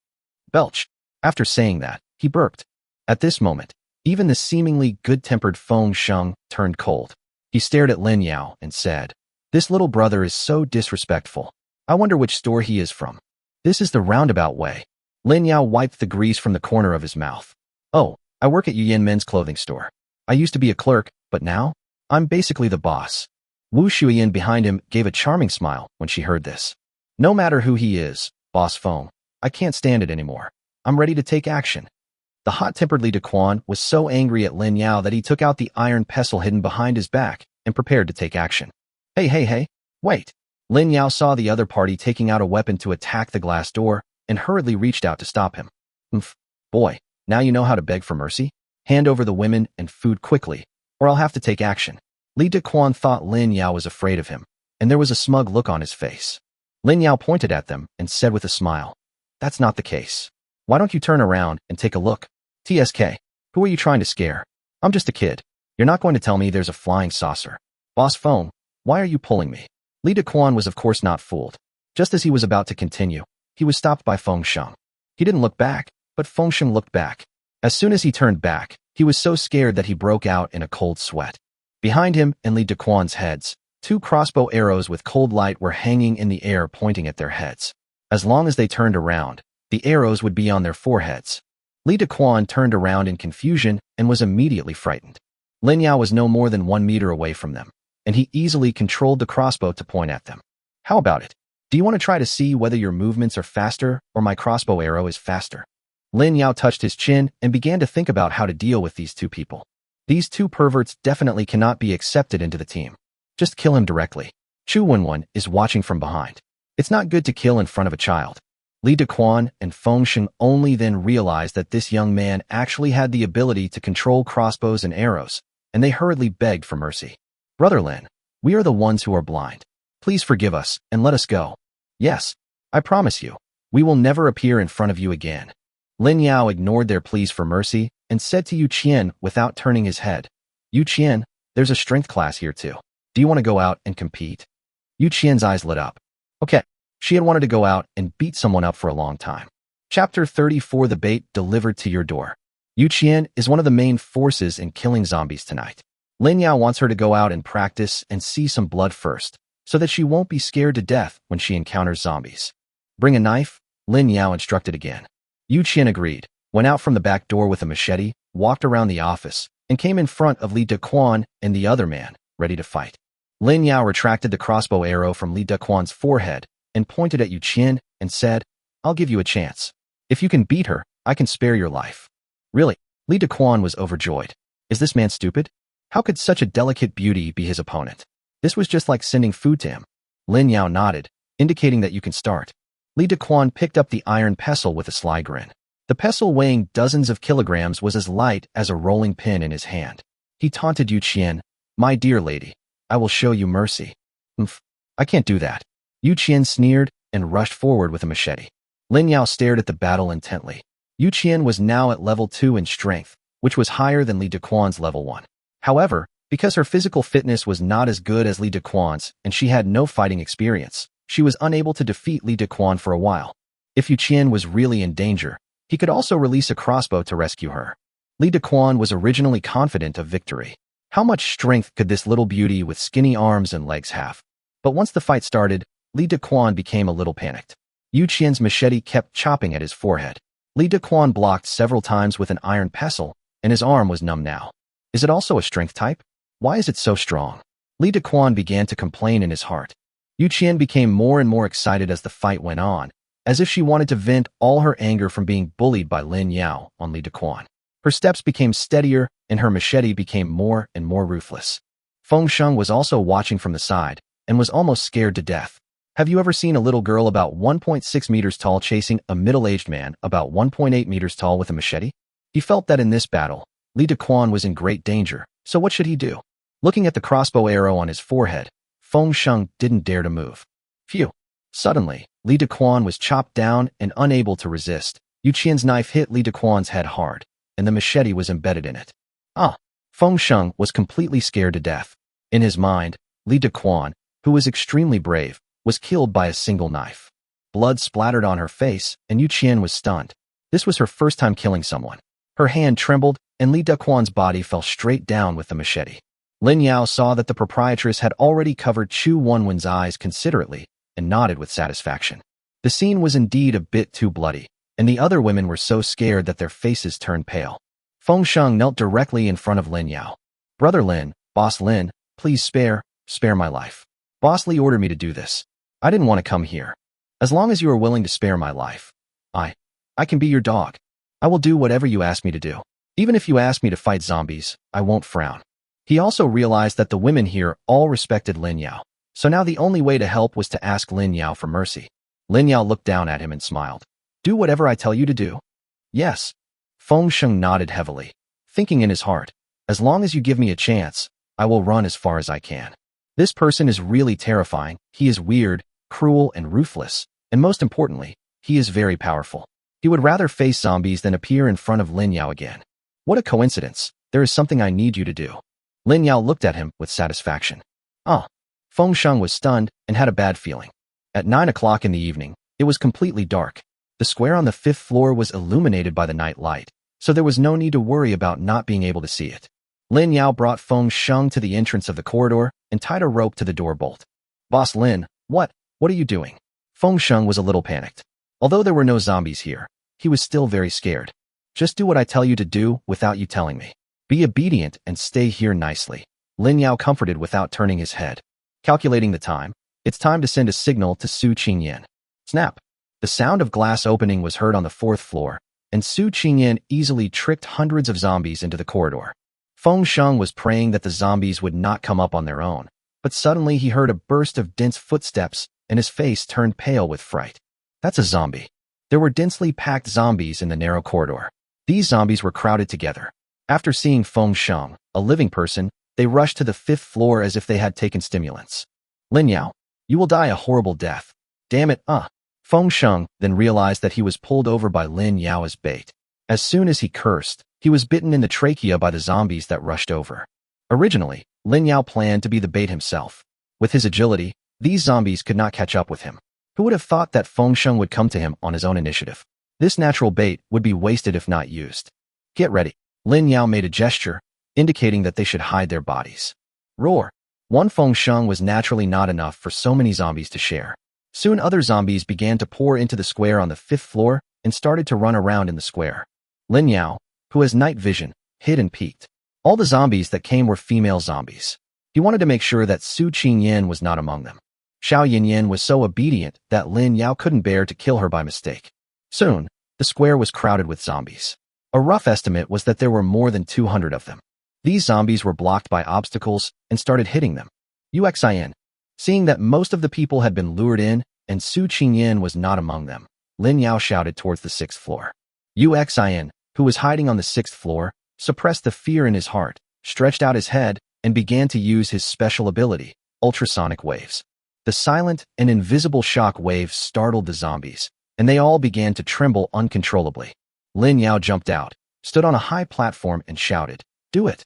Belch. After saying that, he burped. At this moment, Even the seemingly good-tempered Feng Sheng turned cold. He stared at Lin Yao and said, "This little brother is so disrespectful. I wonder which store he is from. This is the roundabout way." Lin Yao wiped the grease from the corner of his mouth. "Oh, I work at Yuyan Men's clothing store. I used to be a clerk, but now, I'm basically the boss." Wu Shuyan behind him gave a charming smile when she heard this. "No matter who he is, Boss Feng, I can't stand it anymore. I'm ready to take action." The hot-tempered Li Dequan was so angry at Lin Yao that he took out the iron pestle hidden behind his back and prepared to take action. Hey, wait. Lin Yao saw the other party taking out a weapon to attack the glass door and hurriedly reached out to stop him. Boy, now you know how to beg for mercy? Hand over the women and food quickly, or I'll have to take action." Li Dequan thought Lin Yao was afraid of him, and there was a smug look on his face. Lin Yao pointed at them and said with a smile, "That's not the case. Why don't you turn around and take a look? TSK, who are you trying to scare? I'm just a kid. You're not going to tell me there's a flying saucer. Boss Feng, why are you pulling me?" Li Dequan was of course not fooled. Just as he was about to continue, he was stopped by Feng Sheng. He didn't look back, but Feng Sheng looked back. As soon as he turned back, he was so scared that he broke out in a cold sweat. Behind him and Li Dequan's heads, 2 crossbow arrows with cold light were hanging in the air pointing at their heads. As long as they turned around, the arrows would be on their foreheads. Li Dequan turned around in confusion and was immediately frightened. Lin Yao was no more than 1 meter away from them, and he easily controlled the crossbow to point at them. "How about it? Do you want to try to see whether your movements are faster or my crossbow arrow is faster?" Lin Yao touched his chin and began to think about how to deal with these 2 people. These 2 perverts definitely cannot be accepted into the team. Just kill him directly. Chu Wenwen is watching from behind. It's not good to kill in front of a child. Li Dequan and Feng Sheng only then realized that this young man actually had the ability to control crossbows and arrows, and they hurriedly begged for mercy. "Brother Lin, we are the ones who are blind. Please forgive us and let us go." "Yes, I promise you, we will never appear in front of you again." Lin Yao ignored their pleas for mercy and said to Yu Qian without turning his head, "Yu Qian, there's a strength class here too. Do you want to go out and compete?" Yu Qian's eyes lit up. Okay. She had wanted to go out and beat someone up for a long time. Chapter 34: The Bait Delivered to Your Door. Yu Qian is one of the main forces in killing zombies tonight. Lin Yao wants her to go out and practice and see some blood first, so that she won't be scared to death when she encounters zombies. "Bring a knife," Lin Yao instructed again. Yu Qian agreed, went out from the back door with a machete, walked around the office, and came in front of Li Dequan and the other man, ready to fight. Lin Yao retracted the crossbow arrow from Li Dequan's forehead and pointed at Yu Qian and said, "I'll give you a chance. If you can beat her, I can spare your life." Really? Li Dequan was overjoyed. Is this man stupid? How could such a delicate beauty be his opponent? This was just like sending food to him. Lin Yao nodded, indicating that you can start. Li Dequan picked up the iron pestle with a sly grin. The pestle weighing dozens of kilograms was as light as a rolling pin in his hand. He taunted Yu Qian, "My dear lady, I will show you mercy." I can't do that." Yu Qian sneered and rushed forward with a machete. Lin Yao stared at the battle intently. Yu Qian was now at level 2 in strength, which was higher than Li Dequan's level 1. However, because her physical fitness was not as good as Li Dequan's and she had no fighting experience, she was unable to defeat Li Dequan for a while. If Yu Qian was really in danger, he could also release a crossbow to rescue her. Li Dequan was originally confident of victory. How much strength could this little beauty with skinny arms and legs have? But once the fight started, Li Dequan became a little panicked. Yu Qian's machete kept chopping at his forehead. Li Dequan blocked several times with an iron pestle, and his arm was numb now. Is it also a strength type? Why is it so strong? Li Dequan began to complain in his heart. Yu Qian became more and more excited as the fight went on, as if she wanted to vent all her anger from being bullied by Lin Yao on Li Dequan. Her steps became steadier, and her machete became more and more ruthless. Feng Sheng was also watching from the side, and was almost scared to death. Have you ever seen a little girl about 1.6 meters tall chasing a middle-aged man about 1.8 meters tall with a machete? He felt that in this battle, Li Dequan was in great danger, so what should he do? Looking at the crossbow arrow on his forehead, Feng Sheng didn't dare to move. Phew! Suddenly, Li Dequan was chopped down and unable to resist. Yu Qian's knife hit Li Dequan's head hard, and the machete was embedded in it. Feng Sheng was completely scared to death. In his mind, Li Dequan, who was extremely brave, was killed by a single knife. Blood splattered on her face, and Yu Qian was stunned. This was her first time killing someone. Her hand trembled, and Li Duquan's body fell straight down with the machete. Lin Yao saw that the proprietress had already covered Chu Wenwen's eyes considerately and nodded with satisfaction. The scene was indeed a bit too bloody, and the other women were so scared that their faces turned pale. Feng Sheng knelt directly in front of Lin Yao. "Brother Lin, Boss Lin, please spare my life. Boss Li ordered me to do this. I didn't want to come here. As long as you are willing to spare my life, I can be your dog. I will do whatever you ask me to do. Even if you ask me to fight zombies, I won't frown." He also realized that the women here all respected Lin Yao, so now the only way to help was to ask Lin Yao for mercy. Lin Yao looked down at him and smiled. "Do whatever I tell you to do?" "Yes." Feng Sheng nodded heavily, thinking in his heart, "As long as you give me a chance, I will run as far as I can." This person is really terrifying. He is weird, cruel, and ruthless, and most importantly, he is very powerful. He would rather face zombies than appear in front of Lin Yao again. What a coincidence. There is something I need you to do. Lin Yao looked at him with satisfaction. Feng Sheng was stunned and had a bad feeling. At 9 o'clock in the evening, it was completely dark. The square on the 5th floor was illuminated by the night light, so there was no need to worry about not being able to see it. Lin Yao brought Feng Sheng to the entrance of the corridor and tied a rope to the door bolt. "Boss Lin, what are you doing?" Feng Sheng was a little panicked. Although there were no zombies here, he was still very scared. "Just do what I tell you to do without you telling me. Be obedient and stay here nicely," Lin Yao comforted without turning his head. Calculating the time, it's time to send a signal to Su Qingyan. Snap! The sound of glass opening was heard on the 4th floor, and Su Qingyan easily tricked hundreds of zombies into the corridor. Feng Sheng was praying that the zombies would not come up on their own, but suddenly he heard a burst of dense footsteps and his face turned pale with fright. That's a zombie. There were densely packed zombies in the narrow corridor. These zombies were crowded together. After seeing Feng Sheng, a living person, they rushed to the 5th floor as if they had taken stimulants. "Lin Yao, you will die a horrible death. Damn it, Feng Sheng then realized that he was pulled over by Lin Yao as bait. As soon as he cursed, he was bitten in the trachea by the zombies that rushed over. Originally, Lin Yao planned to be the bait himself. With his agility, these zombies could not catch up with him. Who would have thought that Feng Sheng would come to him on his own initiative? This natural bait would be wasted if not used. "Get ready." Lin Yao made a gesture, indicating that they should hide their bodies. Roar! One Feng Sheng was naturally not enough for so many zombies to share. Soon other zombies began to pour into the square on the 5th floor and started to run around in the square. Lin Yao, who has night vision, hid and peeked. All the zombies that came were female zombies. He wanted to make sure that Su Qingyan was not among them. Xiao Yinyan was so obedient that Lin Yao couldn't bear to kill her by mistake. Soon, the square was crowded with zombies. A rough estimate was that there were more than 200 of them. These zombies were blocked by obstacles and started hitting them. Uxin. Seeing that most of the people had been lured in and Su Qingyan was not among them, Lin Yao shouted towards the 6th floor. Uxin, who was hiding on the 6th floor, suppressed the fear in his heart, stretched out his head, and began to use his special ability, ultrasonic waves. The silent and invisible shock waves startled the zombies, and they all began to tremble uncontrollably. Lin Yao jumped out, stood on a high platform and shouted, "Do it!"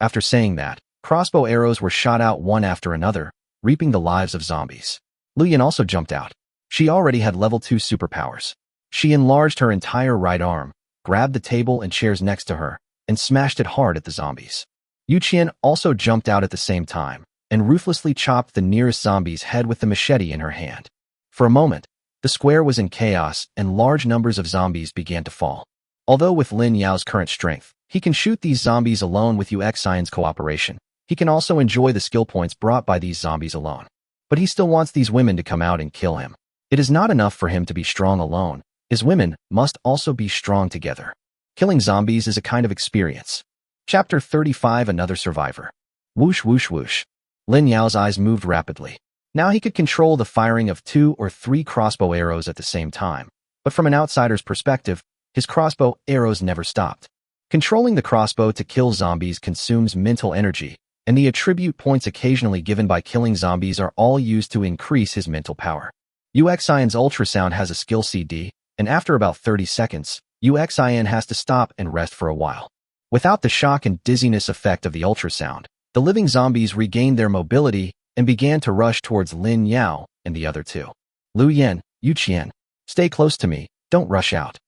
After saying that, crossbow arrows were shot out one after another, reaping the lives of zombies. Lu Yan also jumped out. She already had level 2 superpowers. She enlarged her entire right arm, grabbed the table and chairs next to her, and smashed it hard at the zombies. Yu Qian also jumped out at the same time, and ruthlessly chopped the nearest zombie's head with the machete in her hand. For a moment, the square was in chaos and large numbers of zombies began to fall. Although with Lin Yao's current strength, he can shoot these zombies alone with Uxin's cooperation. He can also enjoy the skill points brought by these zombies alone. But he still wants these women to come out and kill him. It is not enough for him to be strong alone. His women must also be strong together. Killing zombies is a kind of experience. Chapter 35 Another Survivor. Whoosh whoosh whoosh. Lin Yao's eyes moved rapidly. Now he could control the firing of 2 or 3 crossbow arrows at the same time. But from an outsider's perspective, his crossbow arrows never stopped. Controlling the crossbow to kill zombies consumes mental energy, and the attribute points occasionally given by killing zombies are all used to increase his mental power. Uxin's ultrasound has a skill CD, and after about 30 seconds, Uxin has to stop and rest for a while. Without the shock and dizziness effect of the ultrasound, the living zombies regained their mobility and began to rush towards Lin Yao and the other two. Lu Yan, Yu Qian, stay close to me, don't rush out.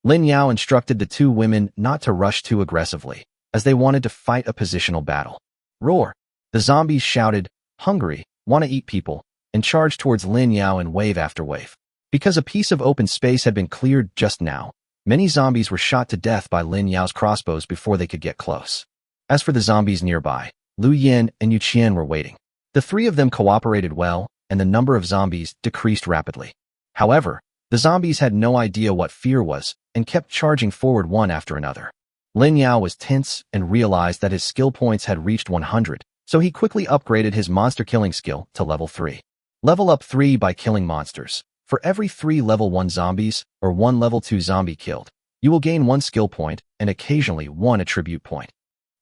Lin Yao instructed the two women not to rush too aggressively, as they wanted to fight a positional battle. Roar! The zombies shouted, hungry, want to eat people, and charged towards Lin Yao in wave after wave. Because a piece of open space had been cleared just now, many zombies were shot to death by Lin Yao's crossbows before they could get close. As for the zombies nearby, Lu Yin and Yu Qian were waiting. The three of them cooperated well, and the number of zombies decreased rapidly. However, the zombies had no idea what fear was and kept charging forward one after another. Lin Yao was tense and realized that his skill points had reached 100, so he quickly upgraded his monster killing skill to level 3. Level up 3 by killing monsters. For every 3 level 1 zombies or 1 level 2 zombie killed, you will gain 1 skill point and occasionally 1 attribute point.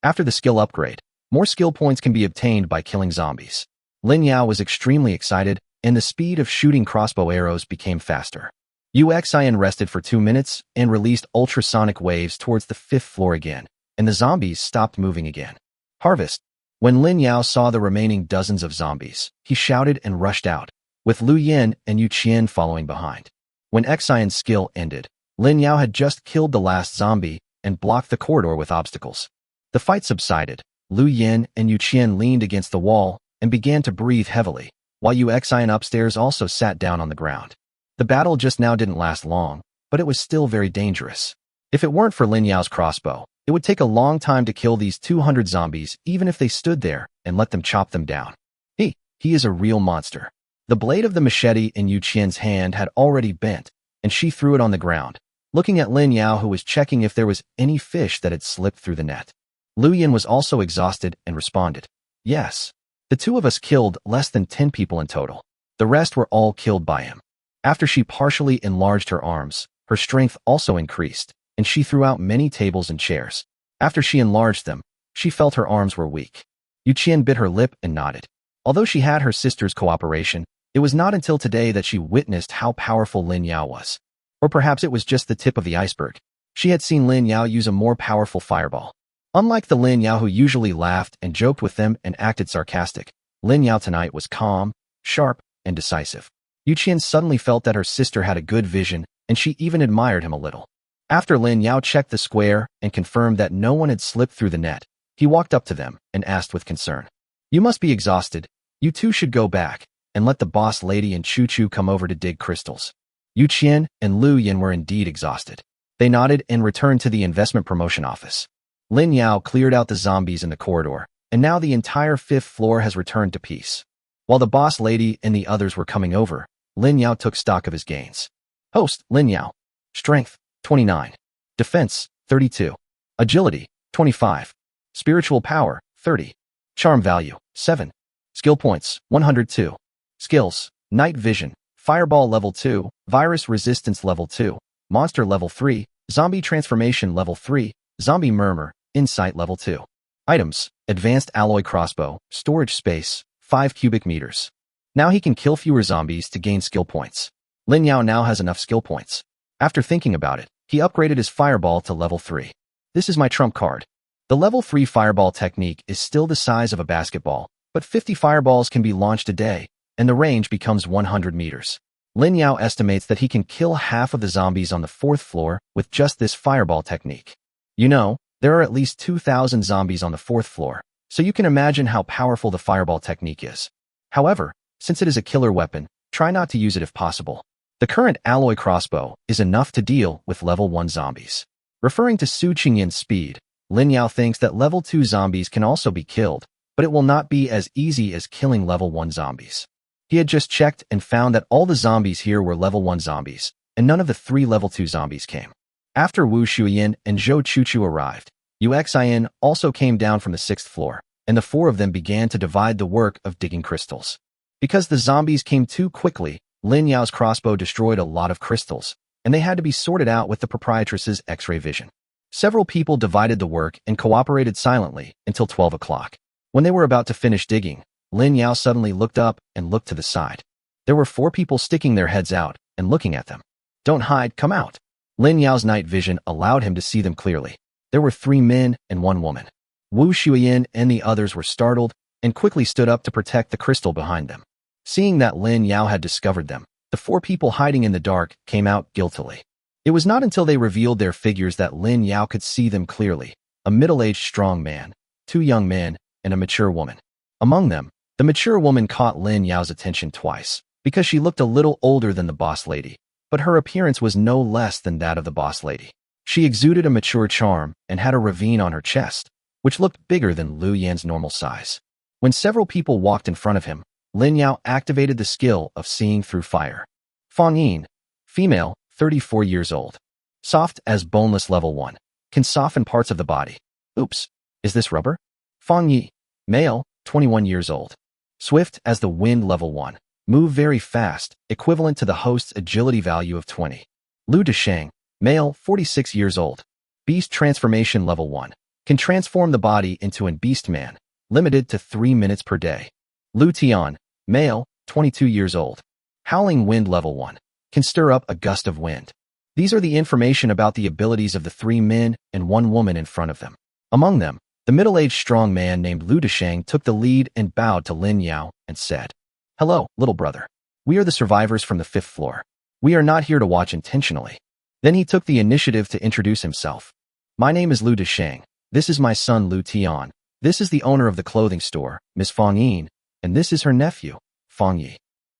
After the skill upgrade, more skill points can be obtained by killing zombies. Lin Yao was extremely excited, and the speed of shooting crossbow arrows became faster. Uxian rested for 2 minutes and released ultrasonic waves towards the 5th floor again, and the zombies stopped moving again. Harvest! When Lin Yao saw the remaining dozens of zombies, he shouted and rushed out, with Lu Yin and Yu Qian following behind. When Xian's skill ended, Lin Yao had just killed the last zombie and blocked the corridor with obstacles. The fight subsided. Lu Yin and Yu Qian leaned against the wall and began to breathe heavily, while Xian upstairs also sat down on the ground. The battle just now didn't last long, but it was still very dangerous. If it weren't for Lin Yao's crossbow, it would take a long time to kill these 200 zombies even if they stood there and let them chop them down. He is a real monster. The blade of the machete in Yu Qian's hand had already bent, and she threw it on the ground, looking at Lin Yao, who was checking if there was any fish that had slipped through the net. Lu Yin was also exhausted and responded, yes. The two of us killed less than 10 people in total. The rest were all killed by him. After she partially enlarged her arms, her strength also increased, and she threw out many tables and chairs. After she enlarged them, she felt her arms were weak. Yu Qian bit her lip and nodded. Although she had her sister's cooperation, it was not until today that she witnessed how powerful Lin Yao was. Or perhaps it was just the tip of the iceberg. She had seen Lin Yao use a more powerful fireball. Unlike the Lin Yao who usually laughed and joked with them and acted sarcastic, Lin Yao tonight was calm, sharp, and decisive. Yu Qian suddenly felt that her sister had a good vision, and she even admired him a little. After Lin Yao checked the square and confirmed that no one had slipped through the net, he walked up to them and asked with concern, "You must be exhausted. You two should go back and let the boss lady and Chu Chu come over to dig crystals." Yu Qian and Lu Yin were indeed exhausted. They nodded and returned to the investment promotion office. Lin Yao cleared out the zombies in the corridor, and now the entire 5th floor has returned to peace. While the boss lady and the others were coming over, Lin Yao took stock of his gains. Host, Lin Yao. Strength, 29. Defense, 32. Agility, 25. Spiritual power, 30. Charm value, 7. Skill points, 102. Skills, Night Vision, Fireball Level 2, Virus Resistance Level 2, Monster Level 3, Zombie Transformation Level 3, Zombie Murmur, Insight Level 2. Items, Advanced Alloy Crossbow, Storage Space, 5 cubic meters. Now he can kill fewer zombies to gain skill points. Lin Yao now has enough skill points. After thinking about it, he upgraded his fireball to level 3. This is my trump card. The level 3 fireball technique is still the size of a basketball, but 50 fireballs can be launched a day, and the range becomes 100 meters. Lin Yao estimates that he can kill half of the zombies on the 4th floor with just this fireball technique. You know, there are at least 2,000 zombies on the 4th floor, so you can imagine how powerful the fireball technique is. However, since it is a killer weapon, try not to use it if possible. The current alloy crossbow is enough to deal with level 1 zombies. Referring to Su Qingyin's speed, Lin Yao thinks that level 2 zombies can also be killed, but it will not be as easy as killing level 1 zombies. He had just checked and found that all the zombies here were level 1 zombies, and none of the 3 level 2 zombies came. After Wu Shuyin and Zhou Chuchu arrived, Uxian also came down from the 6th floor, and the 4 of them began to divide the work of digging crystals. Because the zombies came too quickly, Lin Yao's crossbow destroyed a lot of crystals, and they had to be sorted out with the proprietress's X-ray vision. Several people divided the work and cooperated silently until 12 o'clock. When they were about to finish digging, Lin Yao suddenly looked up and looked to the side. There were 4 people sticking their heads out and looking at them. "Don't hide, come out." Lin Yao's night vision allowed him to see them clearly. There were 3 men and 1 woman. Wu Shuyin and the others were startled and quickly stood up to protect the crystal behind them. Seeing that Lin Yao had discovered them, the 4 people hiding in the dark came out guiltily. It was not until they revealed their figures that Lin Yao could see them clearly. A middle-aged strong man, 2 young men, and a mature woman. Among them, the mature woman caught Lin Yao's attention twice, because she looked a little older than the boss lady, but her appearance was no less than that of the boss lady. She exuded a mature charm and had a ravine on her chest, which looked bigger than Lu Yan's normal size. When several people walked in front of him, Lin Yao activated the skill of seeing through fire. Fang Yin, female, 34 years old. Soft as boneless level 1. Can soften parts of the body. Oops, is this rubber? Fang Yi, male, 21 years old. Swift as the wind level 1. Move very fast, equivalent to the host's agility value of 20. Lu Deshang, male, 46 years old. Beast transformation level 1. Can transform the body into an beast man, limited to 3 minutes per day. Lu Tian, male, 22 years old. Howling wind level 1. Can stir up a gust of wind. These are the information about the abilities of the 3 men and 1 woman in front of them. Among them, the middle-aged strong man named Lu Deshang took the lead and bowed to Lin Yao and said, "Hello, little brother. We are the survivors from the 5th floor. We are not here to watch intentionally." Then he took the initiative to introduce himself. "My name is Lu Deshang. This is my son Lu Tian. This is the owner of the clothing store, Miss Fang Yin, and this is her nephew, Fang Yi."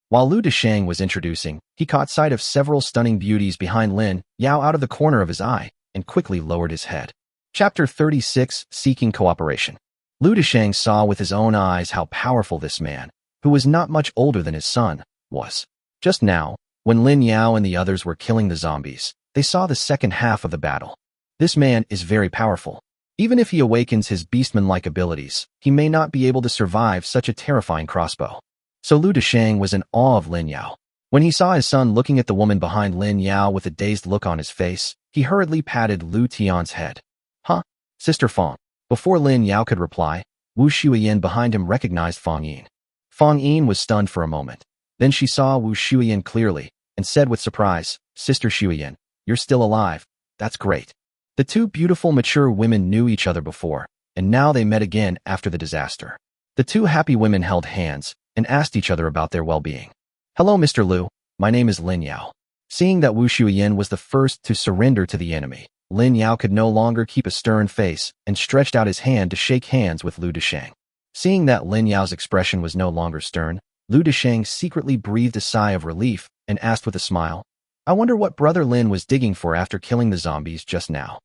While Lu Deshang was introducing, he caught sight of several stunning beauties behind Lin Yao out of the corner of his eye and quickly lowered his head. Chapter 36, Seeking Cooperation. Lu Deshang saw with his own eyes how powerful this man, who was not much older than his son, was. Just now, when Lin Yao and the others were killing the zombies, they saw the second half of the battle. This man is very powerful. Even if he awakens his beastman-like abilities, he may not be able to survive such a terrifying crossbow. So Lu Deshang was in awe of Lin Yao. When he saw his son looking at the woman behind Lin Yao with a dazed look on his face, he hurriedly patted Lu Tian's head. "Huh? Sister Fang." Before Lin Yao could reply, Wu Shuiyan behind him recognized Fang Yin. Fang Yin was stunned for a moment. Then she saw Wu Shuiyan clearly and said with surprise, "Sister Shuiyan, you're still alive. That's great." The 2 beautiful mature women knew each other before, and now they met again after the disaster. The 2 happy women held hands and asked each other about their well-being. "Hello, Mr. Lu. My name is Lin Yao." Seeing that Wu Shuiyan was the first to surrender to the enemy, Lin Yao could no longer keep a stern face and stretched out his hand to shake hands with Lu Deshang. Seeing that Lin Yao's expression was no longer stern, Lu Deshang secretly breathed a sigh of relief and asked with a smile, "I wonder what Brother Lin was digging for after killing the zombies just now."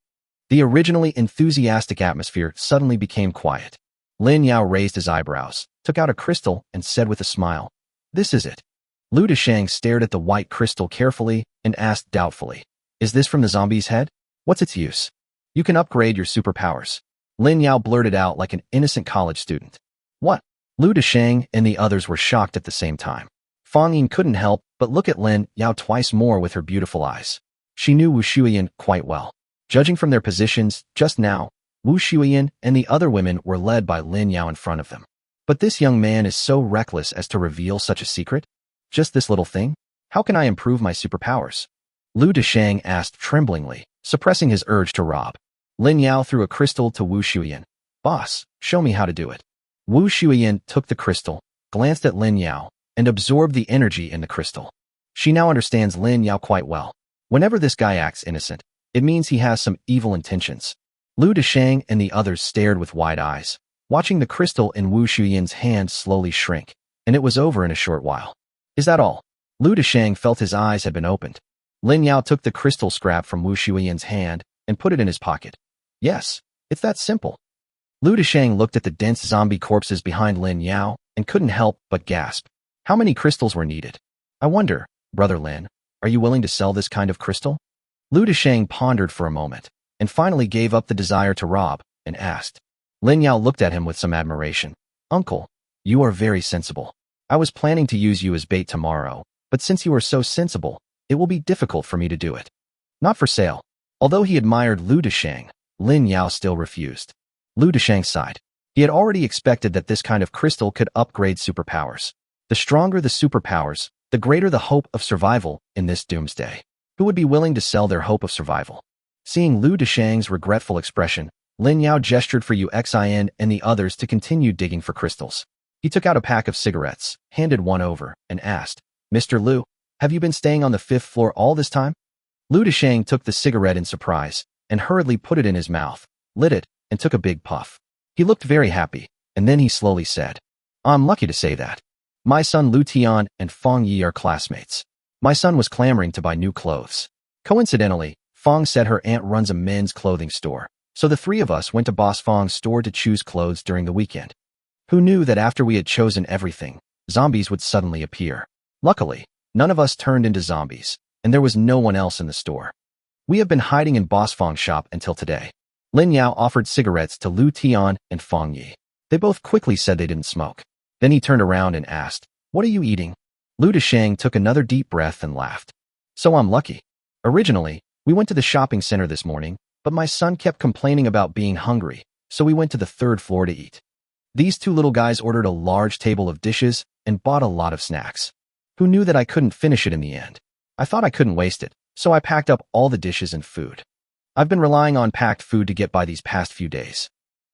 The originally enthusiastic atmosphere suddenly became quiet. Lin Yao raised his eyebrows, took out a crystal, and said with a smile, "This is it." Lu Deshang stared at the white crystal carefully and asked doubtfully, "Is this from the zombie's head? What's its use?" "You can upgrade your superpowers." Lin Yao blurted out like an innocent college student. "What?" Lu Deshang and the others were shocked at the same time. Fang Yin couldn't help but look at Lin Yao twice more with her beautiful eyes. She knew Wu Shuiyan quite well. Judging from their positions, just now, Wu Shuiyan and the other women were led by Lin Yao in front of them. But this young man is so reckless as to reveal such a secret? Just this little thing? How can I improve my superpowers? Lu Deshang asked tremblingly, suppressing his urge to rob. Lin Yao threw a crystal to Wu Shuiyan. "Boss, show me how to do it." Wu Shuiyan took the crystal, glanced at Lin Yao, and absorbed the energy in the crystal. She now understands Lin Yao quite well. Whenever this guy acts innocent, it means he has some evil intentions. Lu Deshang and the others stared with wide eyes, watching the crystal in Wu Shuiyan's hand slowly shrink, and it was over in a short while. "Is that all?" Lu Deshang felt his eyes had been opened. Lin Yao took the crystal scrap from Wu Shuiyan's hand and put it in his pocket. "Yes, it's that simple." Lu Deshang looked at the dense zombie corpses behind Lin Yao and couldn't help but gasp. How many crystals were needed? "I wonder, Brother Lin, are you willing to sell this kind of crystal?" Lu Deshang pondered for a moment and finally gave up the desire to rob and asked. Lin Yao looked at him with some admiration. "Uncle, you are very sensible. I was planning to use you as bait tomorrow, but since you are so sensible, it will be difficult for me to do it." "Not for sale." Although he admired Lu Deshang, Lin Yao still refused. Lu Deshang sighed. He had already expected that this kind of crystal could upgrade superpowers. The stronger the superpowers, the greater the hope of survival in this doomsday. Who would be willing to sell their hope of survival? Seeing Lu Deshang's regretful expression, Lin Yao gestured for Yuxin and the others to continue digging for crystals. He took out a pack of cigarettes, handed one over, and asked, "Mr. Lu, have you been staying on the 5th floor all this time?" Lu Deshang took the cigarette in surprise and hurriedly put it in his mouth, lit it, and took a big puff. He looked very happy, and then he slowly said, I'm lucky to say that. My son Lu Tian and Fong Yi are classmates. My son was clamoring to buy new clothes. Coincidentally, Fong said her aunt runs a men's clothing store, so the three of us went to Boss Fong's store to choose clothes during the weekend. Who knew that after we had chosen everything, zombies would suddenly appear? Luckily, none of us turned into zombies, and there was no one else in the store. We have been hiding in Boss Fong's shop until today. Lin Yao offered cigarettes to Lu Tian and Fong Yi. They both quickly said they didn't smoke. Then he turned around and asked, What are you eating? Lu Deshang took another deep breath and laughed. So I'm lucky. Originally, we went to the shopping center this morning, but my son kept complaining about being hungry, so we went to the third floor to eat. These two little guys ordered a large table of dishes and bought a lot of snacks. Who knew that I couldn't finish it in the end? I thought I couldn't waste it, so I packed up all the dishes and food. I've been relying on packed food to get by these past few days.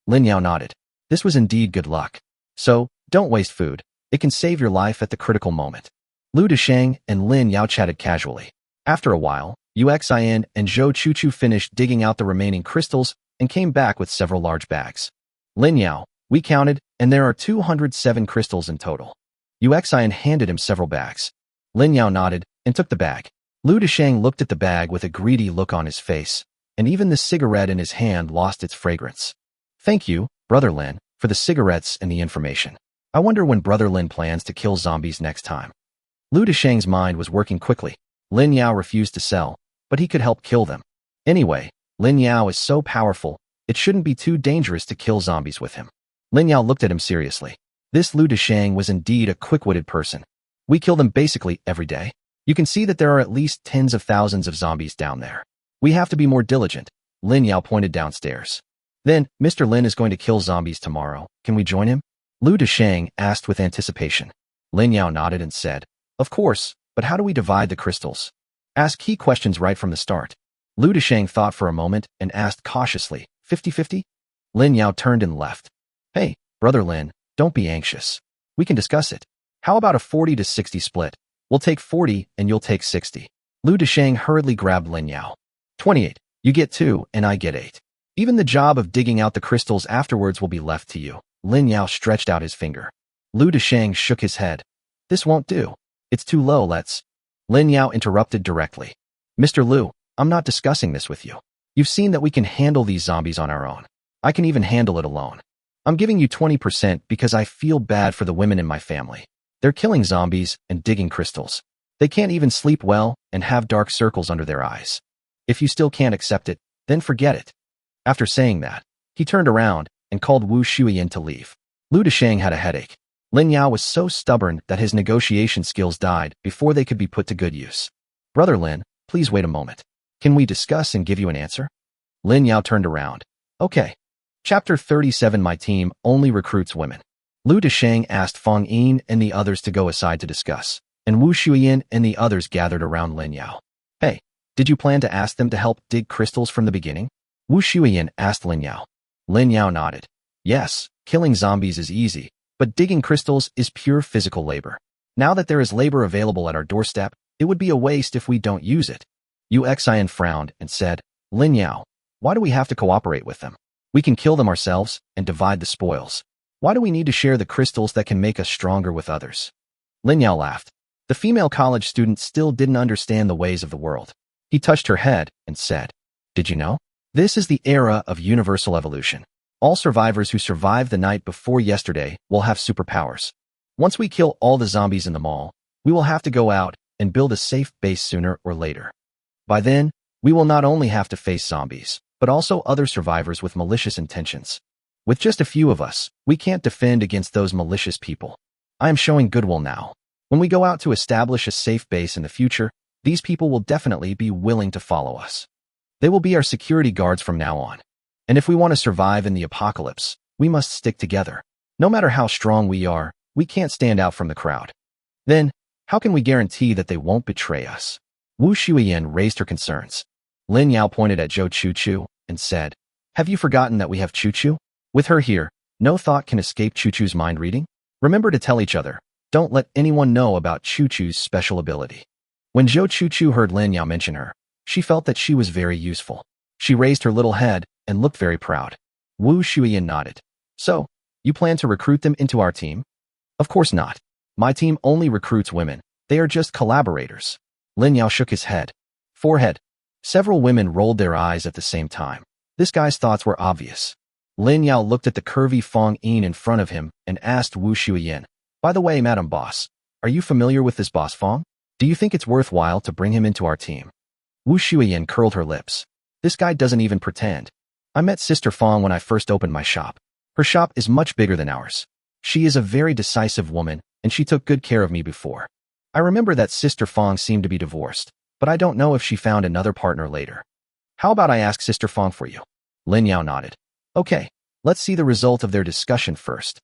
Lin Yao nodded. This was indeed good luck. So, don't waste food. It can save your life at the critical moment. Lu Deshang and Lin Yao chatted casually. After a while, Uxin and Zhou Chuchu finished digging out the remaining crystals and came back with several large bags. Lin Yao, we counted, and there are 207 crystals in total. Uxin handed him several bags. Lin Yao nodded and took the bag. Lu Deshang looked at the bag with a greedy look on his face, and even the cigarette in his hand lost its fragrance. Thank you, Brother Lin, for the cigarettes and the information. I wonder when Brother Lin plans to kill zombies next time. Lu Deshang's mind was working quickly. Lin Yao refused to sell, but he could help kill them. Anyway, Lin Yao is so powerful, it shouldn't be too dangerous to kill zombies with him. Lin Yao looked at him seriously. This Lu Deshang was indeed a quick-witted person. We kill them basically every day. You can see that there are at least tens of thousands of zombies down there. We have to be more diligent. Lin Yao pointed downstairs. Then, Mr. Lin is going to kill zombies tomorrow. Can we join him? Lu Deshang asked with anticipation. Lin Yao nodded and said, Of course, but how do we divide the crystals? Ask key questions right from the start. Lu Deshang thought for a moment and asked cautiously, 50-50? Lin Yao turned and left. Hey, Brother Lin, don't be anxious. We can discuss it. How about a 40-60 split? We'll take 40 and you'll take 60. Lu Deshang hurriedly grabbed Lin Yao. 28. You get 2 and I get 8. Even the job of digging out the crystals afterwards will be left to you. Lin Yao stretched out his finger. Lu Deshang shook his head. This won't do. It's too low, let's... Lin Yao interrupted directly. Mr. Lu, I'm not discussing this with you. You've seen that we can handle these zombies on our own. I can even handle it alone. I'm giving you 20% because I feel bad for the women in my family. They're killing zombies and digging crystals. They can't even sleep well and have dark circles under their eyes. If you still can't accept it, then forget it. After saying that, he turned around and called Wu Shuiyin to leave. Lu Deshang had a headache. Lin Yao was so stubborn that his negotiation skills died before they could be put to good use. Brother Lin, please wait a moment. Can we discuss and give you an answer? Lin Yao turned around. Okay. Chapter 37. My team only recruits women. Lu Deshang asked Fong Yin and the others to go aside to discuss, and Wu Shuiyin and the others gathered around Lin Yao. Hey, did you plan to ask them to help dig crystals from the beginning? Wu Shuiyin asked Lin Yao. Lin Yao nodded. Yes, killing zombies is easy, but digging crystals is pure physical labor. Now that there is labor available at our doorstep, it would be a waste if we don't use it. Uxin frowned and said, Lin Yao, why do we have to cooperate with them? We can kill them ourselves and divide the spoils. Why do we need to share the crystals that can make us stronger with others? Lin Yao laughed. The female college student still didn't understand the ways of the world. He touched her head and said, Did you know? This is the era of universal evolution. All survivors who survived the night before yesterday will have superpowers. Once we kill all the zombies in the mall, we will have to go out and build a safe base sooner or later. By then, we will not only have to face zombies, but also other survivors with malicious intentions. With just a few of us, we can't defend against those malicious people. I am showing goodwill now. When we go out to establish a safe base in the future, these people will definitely be willing to follow us. They will be our security guards from now on. And if we want to survive in the apocalypse, we must stick together. No matter how strong we are, we can't stand out from the crowd. Then, how can we guarantee that they won't betray us? Wu Shuiyin raised her concerns. Lin Yao pointed at Zhou Chuchu and said, Have you forgotten that we have Chuchu? With her here, no thought can escape Chuchu's mind reading. Remember to tell each other, don't let anyone know about Chuchu's special ability. When Zhou Chuchu heard Lin Yao mention her, She felt that she was very useful. She raised her little head and looked very proud. Wu Shuiyan nodded. So, you plan to recruit them into our team? Of course not. My team only recruits women. They are just collaborators. Lin Yao shook his head. Forehead. Several women rolled their eyes at the same time. This guy's thoughts were obvious. Lin Yao looked at the curvy Fong Yin in front of him and asked Wu Shuiyan, by the way, Madam Boss, are you familiar with this boss Fong? Do you think it's worthwhile to bring him into our team? Wu Shuiyan curled her lips. This guy doesn't even pretend. I met Sister Fong when I first opened my shop. Her shop is much bigger than ours. She is a very decisive woman, and she took good care of me before. I remember that Sister Fong seemed to be divorced, but I don't know if she found another partner later. How about I ask Sister Fong for you? Lin Yao nodded. Okay, let's see the result of their discussion first.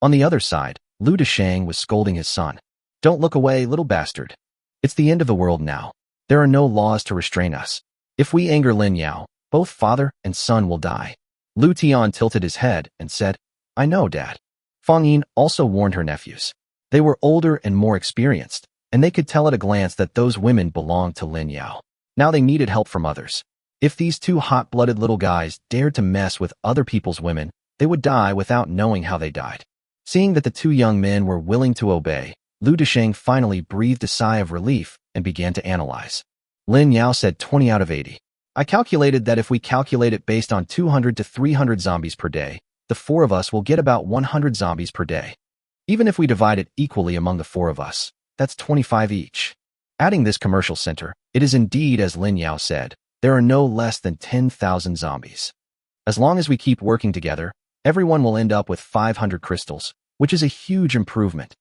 On the other side, Lu Deshang was scolding his son. Don't look away, little bastard. It's the end of the world now. There are no laws to restrain us. If we anger Lin Yao, both father and son will die. Lu Tian tilted his head and said, I know, Dad. Fong Yin also warned her nephews. They were older and more experienced, and they could tell at a glance that those women belonged to Lin Yao. Now they needed help from others. If these two hot-blooded little guys dared to mess with other people's women, they would die without knowing how they died. Seeing that the two young men were willing to obey, Lu Deshang finally breathed a sigh of relief and began to analyze. Lin Yao said 20 out of 80. I calculated that if we calculate it based on 200 to 300 zombies per day, the four of us will get about 100 zombies per day. Even if we divide it equally among the four of us, that's 25 each. Adding this commercial center, it is indeed as Lin Yao said, there are no less than 10,000 zombies. As long as we keep working together, everyone will end up with 500 crystals, which is a huge improvement.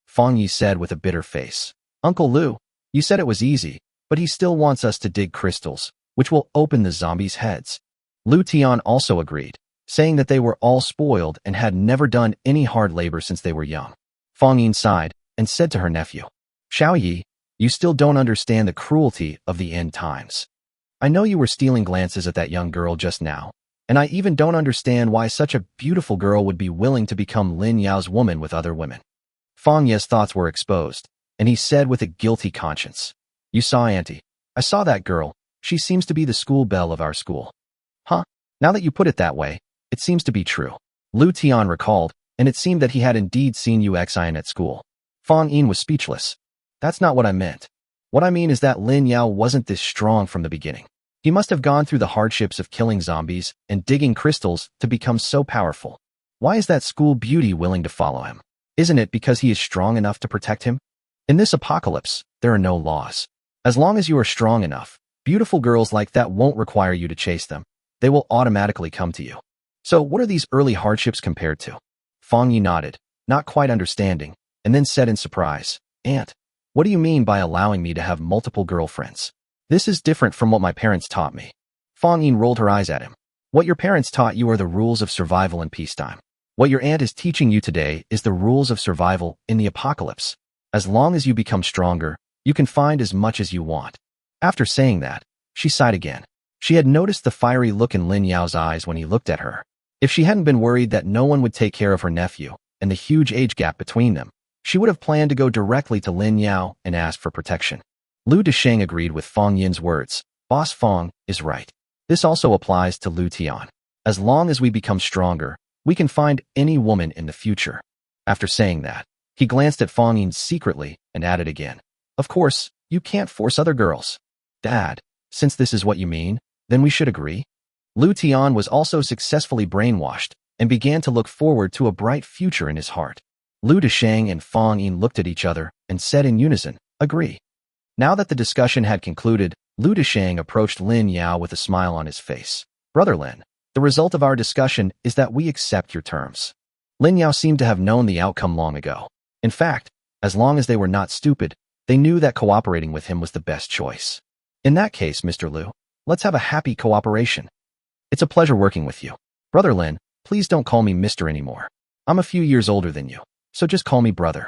Fong Yi said with a bitter face. Uncle Lu, you said it was easy, but he still wants us to dig crystals, which will open the zombies' heads. Lu Tian also agreed, saying that they were all spoiled and had never done any hard labor since they were young. Fong Yin sighed and said to her nephew, Xiao Yi, you still don't understand the cruelty of the end times. I know you were stealing glances at that young girl just now, and I even don't understand why such a beautiful girl would be willing to become Lin Yao's woman with other women. Fong Ye's thoughts were exposed, and he said with a guilty conscience, You saw Auntie. I saw that girl. She seems to be the school belle of our school. Huh? Now that you put it that way, it seems to be true. Lu Tian recalled, and it seemed that he had indeed seen Uxian at school. Fong Yin was speechless. That's not what I meant. What I mean is that Lin Yao wasn't this strong from the beginning. He must have gone through the hardships of killing zombies and digging crystals to become so powerful. Why is that school beauty willing to follow him? Isn't it because he is strong enough to protect him? In this apocalypse, there are no laws. As long as you are strong enough, beautiful girls like that won't require you to chase them. They will automatically come to you. So what are these early hardships compared to? Fong Yi nodded, not quite understanding, and then said in surprise, Aunt, what do you mean by allowing me to have multiple girlfriends? This is different from what my parents taught me. Fong Yin rolled her eyes at him. What your parents taught you are the rules of survival in peacetime. What your aunt is teaching you today is the rules of survival in the apocalypse. As long as you become stronger, you can find as much as you want. After saying that, she sighed again. She had noticed the fiery look in Lin Yao's eyes when he looked at her. If she hadn't been worried that no one would take care of her nephew and the huge age gap between them, she would have planned to go directly to Lin Yao and ask for protection. Lu Deshang agreed with Fong Yin's words. Boss Fong is right. This also applies to Lu Tian. As long as we become stronger, we can find any woman in the future. After saying that, he glanced at Fong Yin secretly and added again. Of course, you can't force other girls. Dad, since this is what you mean, then we should agree. Lu Tian was also successfully brainwashed and began to look forward to a bright future in his heart. Lu Deshang and Fong Yin looked at each other and said in unison, Agree. Now that the discussion had concluded, Lu Deshang approached Lin Yao with a smile on his face. Brother Lin, the result of our discussion is that we accept your terms. Lin Yao seemed to have known the outcome long ago. In fact, as long as they were not stupid, they knew that cooperating with him was the best choice. In that case, Mr. Lu, let's have a happy cooperation. It's a pleasure working with you. Brother Lin, please don't call me Mr. anymore. I'm a few years older than you, so just call me brother.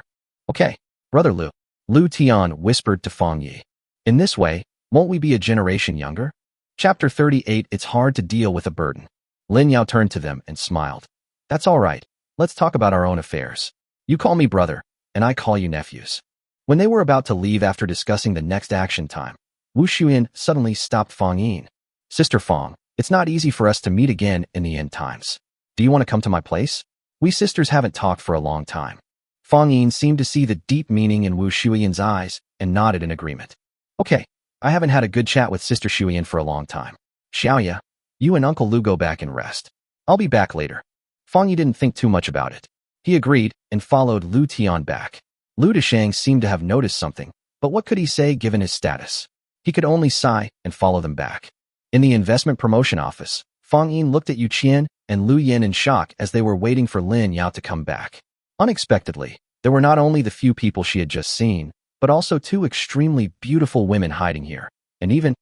Okay, Brother Lu. Lu Tian whispered to Fong Yi. In this way, won't we be a generation younger? Chapter 38. It's hard to deal with a burden. Lin Yao turned to them and smiled. That's all right. Let's talk about our own affairs. You call me brother, and I call you nephews. When they were about to leave after discussing the next action time, Wu Xuyan suddenly stopped Fang Yin. Sister Fang, it's not easy for us to meet again in the end times. Do you want to come to my place? We sisters haven't talked for a long time. Fang Yin seemed to see the deep meaning in Wu Xuyan's eyes and nodded in agreement. Okay, I haven't had a good chat with Sister Xuyan for a long time. Xiaoya, you and Uncle Lu go back and rest. I'll be back later. Fang Yi didn't think too much about it. He agreed and followed Lu Tian back. Lu Deshang seemed to have noticed something, but what could he say given his status? He could only sigh and follow them back. In the investment promotion office, Fang Yin looked at Yu Qian and Lu Yin in shock as they were waiting for Lin Yao to come back. Unexpectedly, there were not only the few people she had just seen, but also two extremely beautiful women hiding here, and even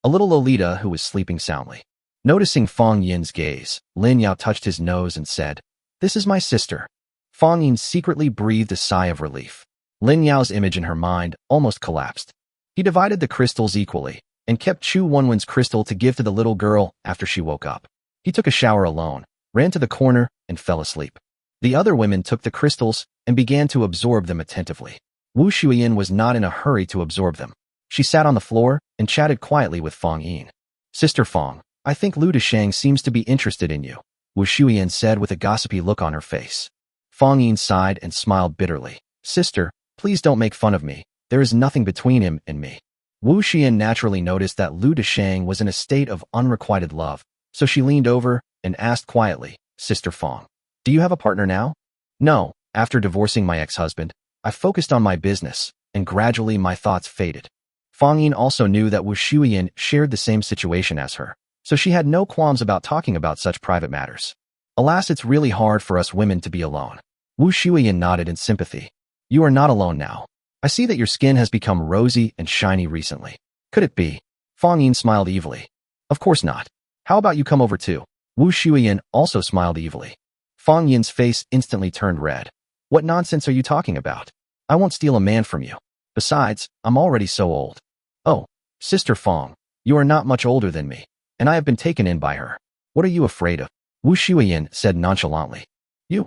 a little Lolita who was sleeping soundly. Noticing Fang Yin's gaze, Lin Yao touched his nose and said, "This is my sister." Fang Yin secretly breathed a sigh of relief. Lin Yao's image in her mind almost collapsed. He divided the crystals equally and kept Chu Wenwen's crystal to give to the little girl after she woke up. He took a shower alone, ran to the corner, and fell asleep. The other women took the crystals and began to absorb them attentively. Wu Xuyan was not in a hurry to absorb them. She sat on the floor and chatted quietly with Fang Yin. "Sister Fang, I think Lu Deshang seems to be interested in you," Wu Xuyan said with a gossipy look on her face. Fang Yin sighed and smiled bitterly. "Sister, please don't make fun of me. There is nothing between him and me." Wu Xuyan naturally noticed that Lu Deshang was in a state of unrequited love, so she leaned over and asked quietly, "Sister Fang, do you have a partner now?" "No, after divorcing my ex-husband, I focused on my business, and gradually my thoughts faded." Fang Yin also knew that Wu Xuyan shared the same situation as her, so she had no qualms about talking about such private matters. "Alas, it's really hard for us women to be alone." Wu Xuyan nodded in sympathy. "You are not alone now. I see that your skin has become rosy and shiny recently. Could it be?" Fang Yin smiled evilly. "Of course not. How about you come over too?" Wu Xuyan also smiled evilly. Fang Yin's face instantly turned red. "What nonsense are you talking about? I won't steal a man from you. Besides, I'm already so old." "Oh, Sister Fang, you are not much older than me, and I have been taken in by her. What are you afraid of?" Wu Xuyan said nonchalantly. "You?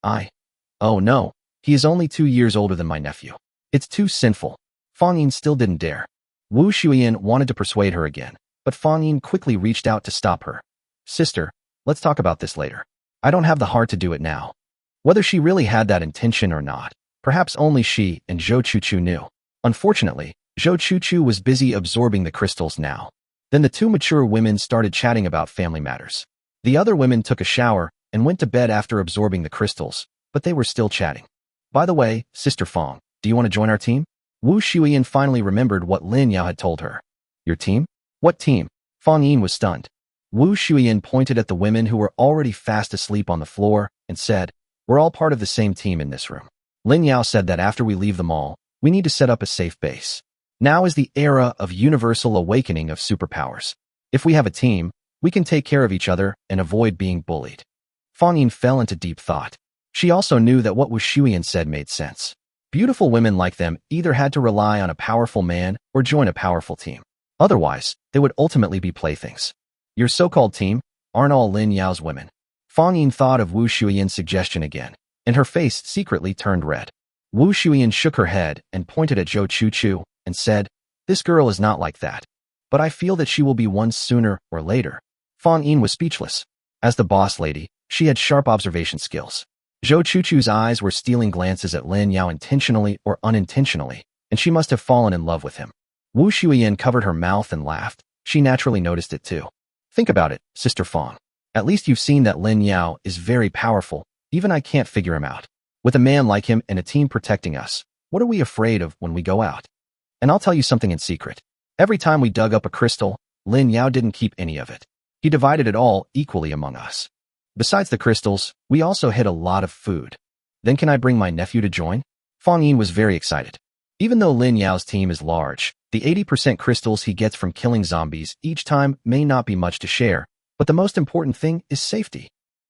I? Oh no, he is only 2 years older than my nephew. It's too sinful." Fang Yin still didn't dare. Wu Xuyan wanted to persuade her again, but Fang Yin quickly reached out to stop her. "Sister, let's talk about this later. I don't have the heart to do it now." Whether she really had that intention or not, perhaps only she and Zhou Chuchu knew. Unfortunately, Zhou Chuchu was busy absorbing the crystals now. Then the two mature women started chatting about family matters. The other women took a shower and went to bed after absorbing the crystals, but they were still chatting. "By the way, Sister Fang, do you want to join our team?" Wu Xuyan finally remembered what Lin Yao had told her. "Your team? What team?" Fang Yin was stunned. Wu Xuyan pointed at the women who were already fast asleep on the floor and said, "We're all part of the same team in this room. Lin Yao said that after we leave the mall, we need to set up a safe base. Now is the era of universal awakening of superpowers. If we have a team, we can take care of each other and avoid being bullied." Fang Yin fell into deep thought. She also knew that what Wu Xuyan said made sense. Beautiful women like them either had to rely on a powerful man or join a powerful team. Otherwise, they would ultimately be playthings. Your so-called team aren't all Lin Yao's women. Fang Yin thought of Wu Xuyan's suggestion again, and her face secretly turned red. Wu Xuyan shook her head and pointed at Zhou Chuchu and said, "This girl is not like that. But I feel that she will be one sooner or later." Fang Yin was speechless. As the boss lady, she had sharp observation skills. Zhou Chuchu's eyes were stealing glances at Lin Yao intentionally or unintentionally, and she must have fallen in love with him. Wu Xuyan covered her mouth and laughed. She naturally noticed it too. "Think about it, Sister Fang. At least you've seen that Lin Yao is very powerful. Even I can't figure him out. With a man like him and a team protecting us, what are we afraid of when we go out? And I'll tell you something in secret. Every time we dug up a crystal, Lin Yao didn't keep any of it. He divided it all equally among us. Besides the crystals, we also hid a lot of food. Then can I bring my nephew to join?" Fang Yin was very excited. Even though Lin Yao's team is large, the 80% crystals he gets from killing zombies each time may not be much to share, but the most important thing is safety.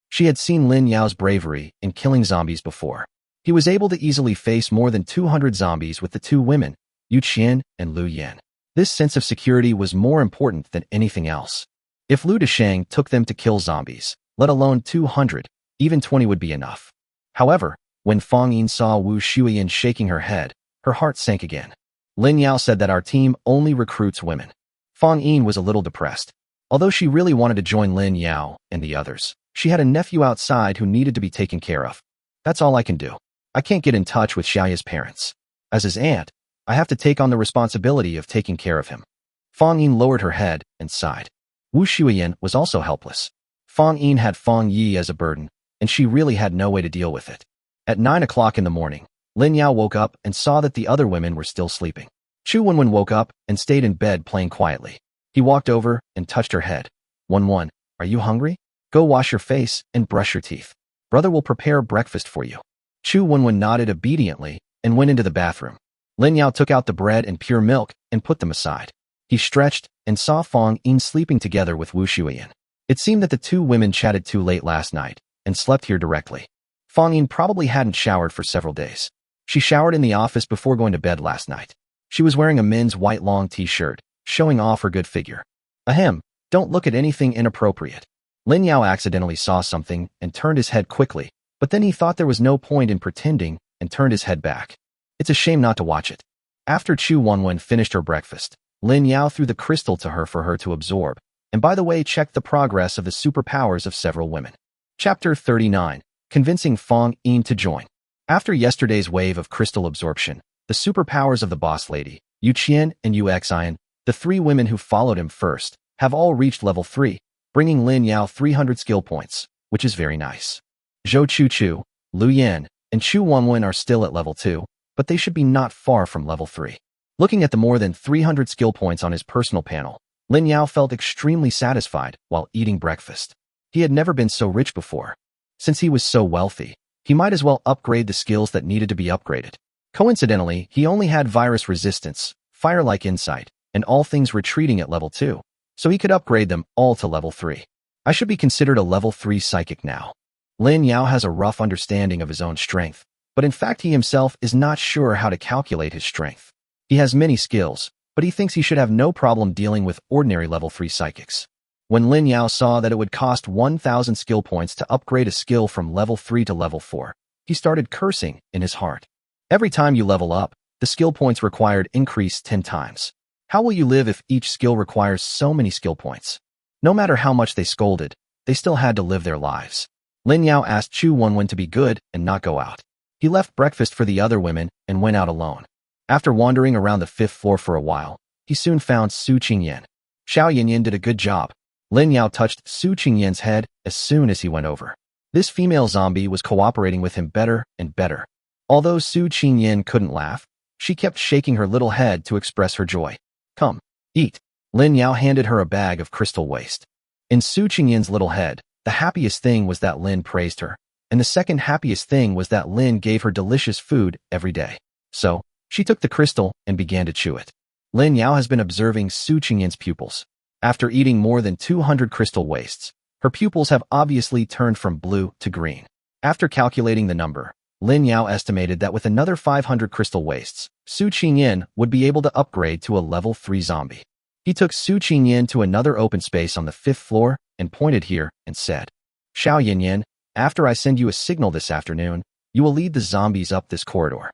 She had seen Lin Yao's bravery in killing zombies before. He was able to easily face more than 200 zombies with the two women, Yu Qian and Lu Yan. This sense of security was more important than anything else. If Lu Deshang took them to kill zombies, let alone 200, even 20 would be enough. However, when Fang Yin saw Wu Xuyan shaking her head, her heart sank again. Lin Yao said that our team only recruits women. Fang Yin was a little depressed. Although she really wanted to join Lin Yao and the others, she had a nephew outside who needed to be taken care of. That's all I can do. I can't get in touch with Xiaoya's parents. As his aunt, I have to take on the responsibility of taking care of him. Fang Yin lowered her head and sighed. Wu Shuyan was also helpless. Fang Yin had Fang Yi as a burden, and she really had no way to deal with it. At 9 o'clock in the morning, Lin Yao woke up and saw that the other women were still sleeping. Chu Wenwen woke up and stayed in bed playing quietly. He walked over and touched her head. Wenwen, are you hungry? Go wash your face and brush your teeth. Brother will prepare breakfast for you. Chu Wenwen nodded obediently and went into the bathroom. Lin Yao took out the bread and pure milk and put them aside. He stretched and saw Fang Yin sleeping together with Wu Shuyan. It seemed that the two women chatted too late last night and slept here directly. Fang Yin probably hadn't showered for several days. She showered in the office before going to bed last night. She was wearing a men's white long t-shirt, showing off her good figure. Ahem, don't look at anything inappropriate. Lin Yao accidentally saw something and turned his head quickly, but then he thought there was no point in pretending and turned his head back. It's a shame not to watch it. After Chu Wenwen finished her breakfast, Lin Yao threw the crystal to her for her to absorb, and by the way checked the progress of the superpowers of several women. Chapter 39. Convincing Fang Yin to join. After yesterday's wave of crystal absorption, the superpowers of the boss lady, Yu Qian and Yu Xian, the three women who followed him first, have all reached level 3, bringing Lin Yao 300 skill points, which is very nice. Zhou Chu, Lu Yan, and Chu Wenwen are still at level 2, but they should be not far from level 3. Looking at the more than 300 skill points on his personal panel, Lin Yao felt extremely satisfied while eating breakfast. He had never been so rich before. Since he was so wealthy, he might as well upgrade the skills that needed to be upgraded. Coincidentally, he only had virus resistance, fire-like insight, and all things retreating at level 2, so he could upgrade them all to level 3. I should be considered a level 3 psychic now. Lin Yao has a rough understanding of his own strength, but in fact he himself is not sure how to calculate his strength. He has many skills, but he thinks he should have no problem dealing with ordinary level 3 psychics. When Lin Yao saw that it would cost 1,000 skill points to upgrade a skill from level 3 to level 4, he started cursing in his heart. Every time you level up, the skill points required increase 10 times. How will you live if each skill requires so many skill points? No matter how much they scolded, they still had to live their lives. Lin Yao asked Chu Wenwen to be good and not go out. He left breakfast for the other women and went out alone. After wandering around the 5th floor for a while, he soon found Su Qingyan. Xiao Yinyan did a good job. Lin Yao touched Su Qingyan's head as soon as he went over. This female zombie was cooperating with him better and better. Although Su Qingyan couldn't laugh, she kept shaking her little head to express her joy. Come, eat. Lin Yao handed her a bag of crystal waste. In Su Qingyan's little head, the happiest thing was that Lin praised her, and the second happiest thing was that Lin gave her delicious food every day. So, she took the crystal and began to chew it. Lin Yao has been observing Su Qingyan's pupils. After eating more than 200 crystal wastes, her pupils have obviously turned from blue to green. After calculating the number, Lin Yao estimated that with another 500 crystal wastes, Su Qingyan would be able to upgrade to a level 3 zombie. He took Su Qingyan to another open space on the 5th floor and pointed here and said, Xiao Yinyan, after I send you a signal this afternoon, you will lead the zombies up this corridor.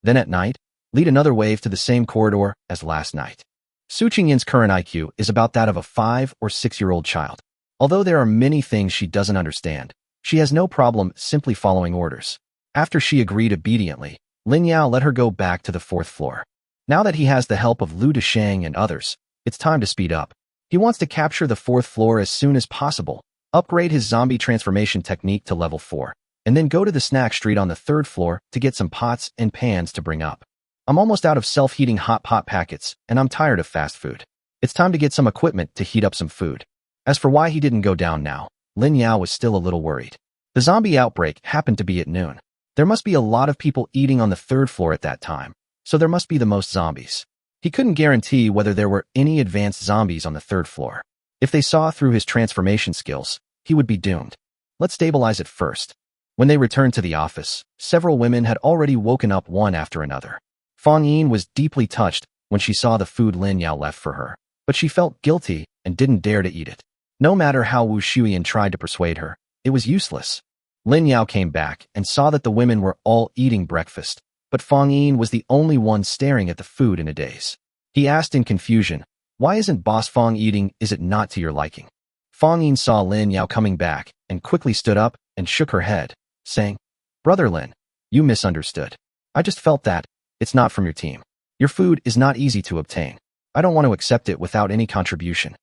Then at night, lead another wave to the same corridor as last night. Su Qingyan's current IQ is about that of a 5 or 6-year-old child. Although there are many things she doesn't understand, she has no problem simply following orders. After she agreed obediently, Lin Yao let her go back to the 4th floor. Now that he has the help of Lu Deshang and others, it's time to speed up. He wants to capture the 4th floor as soon as possible, upgrade his zombie transformation technique to level 4, and then go to the snack street on the 3rd floor to get some pots and pans to bring up. I'm almost out of self-heating hot pot packets, and I'm tired of fast food. It's time to get some equipment to heat up some food. As for why he didn't go down now, Lin Yao was still a little worried. The zombie outbreak happened to be at noon. There must be a lot of people eating on the 3rd floor at that time, so there must be the most zombies. He couldn't guarantee whether there were any advanced zombies on the 3rd floor. If they saw through his transformation skills, he would be doomed. Let's stabilize it first. When they returned to the office, several women had already woken up one after another. Fang Yin was deeply touched when she saw the food Lin Yao left for her, but she felt guilty and didn't dare to eat it. No matter how Wu Shuyan tried to persuade her, it was useless. Lin Yao came back and saw that the women were all eating breakfast, but Fong Yin was the only one staring at the food in a daze. He asked in confusion, "Why isn't Boss Fong eating? Is it not to your liking?" Fong Yin saw Lin Yao coming back and quickly stood up and shook her head, saying, "Brother Lin, you misunderstood. I just felt that it's not from your team. Your food is not easy to obtain. I don't want to accept it without any contribution."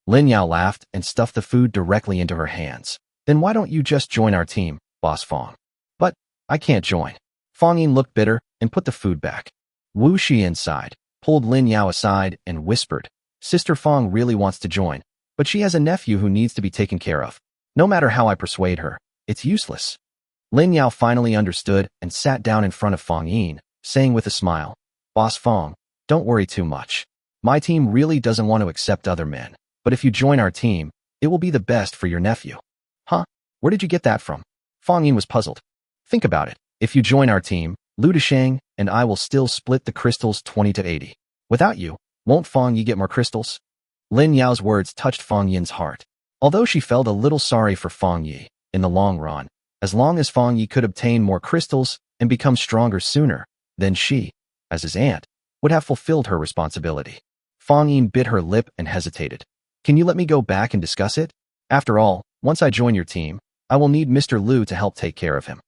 Lin Yao laughed and stuffed the food directly into her hands. "Then why don't you just join our team, Boss Fong?" "But I can't join." Fong Yin looked bitter and put the food back. Wu Shi inside, pulled Lin Yao aside and whispered, "Sister Fong really wants to join, but she has a nephew who needs to be taken care of. No matter how I persuade her, it's useless." Lin Yao finally understood and sat down in front of Fong Yin, saying with a smile, "Boss Fong, don't worry too much. My team really doesn't want to accept other men, but if you join our team, it will be the best for your nephew." "Huh? Where did you get that from?" Fong Yin was puzzled. "Think about it. If you join our team, Lu Desheng and I will still split the crystals 20 to 80. Without you, won't Fong Yi get more crystals?" Lin Yao's words touched Fong Yin's heart. Although she felt a little sorry for Fong Yi, in the long run, as long as Fong Yi could obtain more crystals and become stronger sooner, then she, as his aunt, would have fulfilled her responsibility. Fong Yin bit her lip and hesitated. "Can you let me go back and discuss it? After all, once I join your team, I will need Mr. Lu to help take care of him."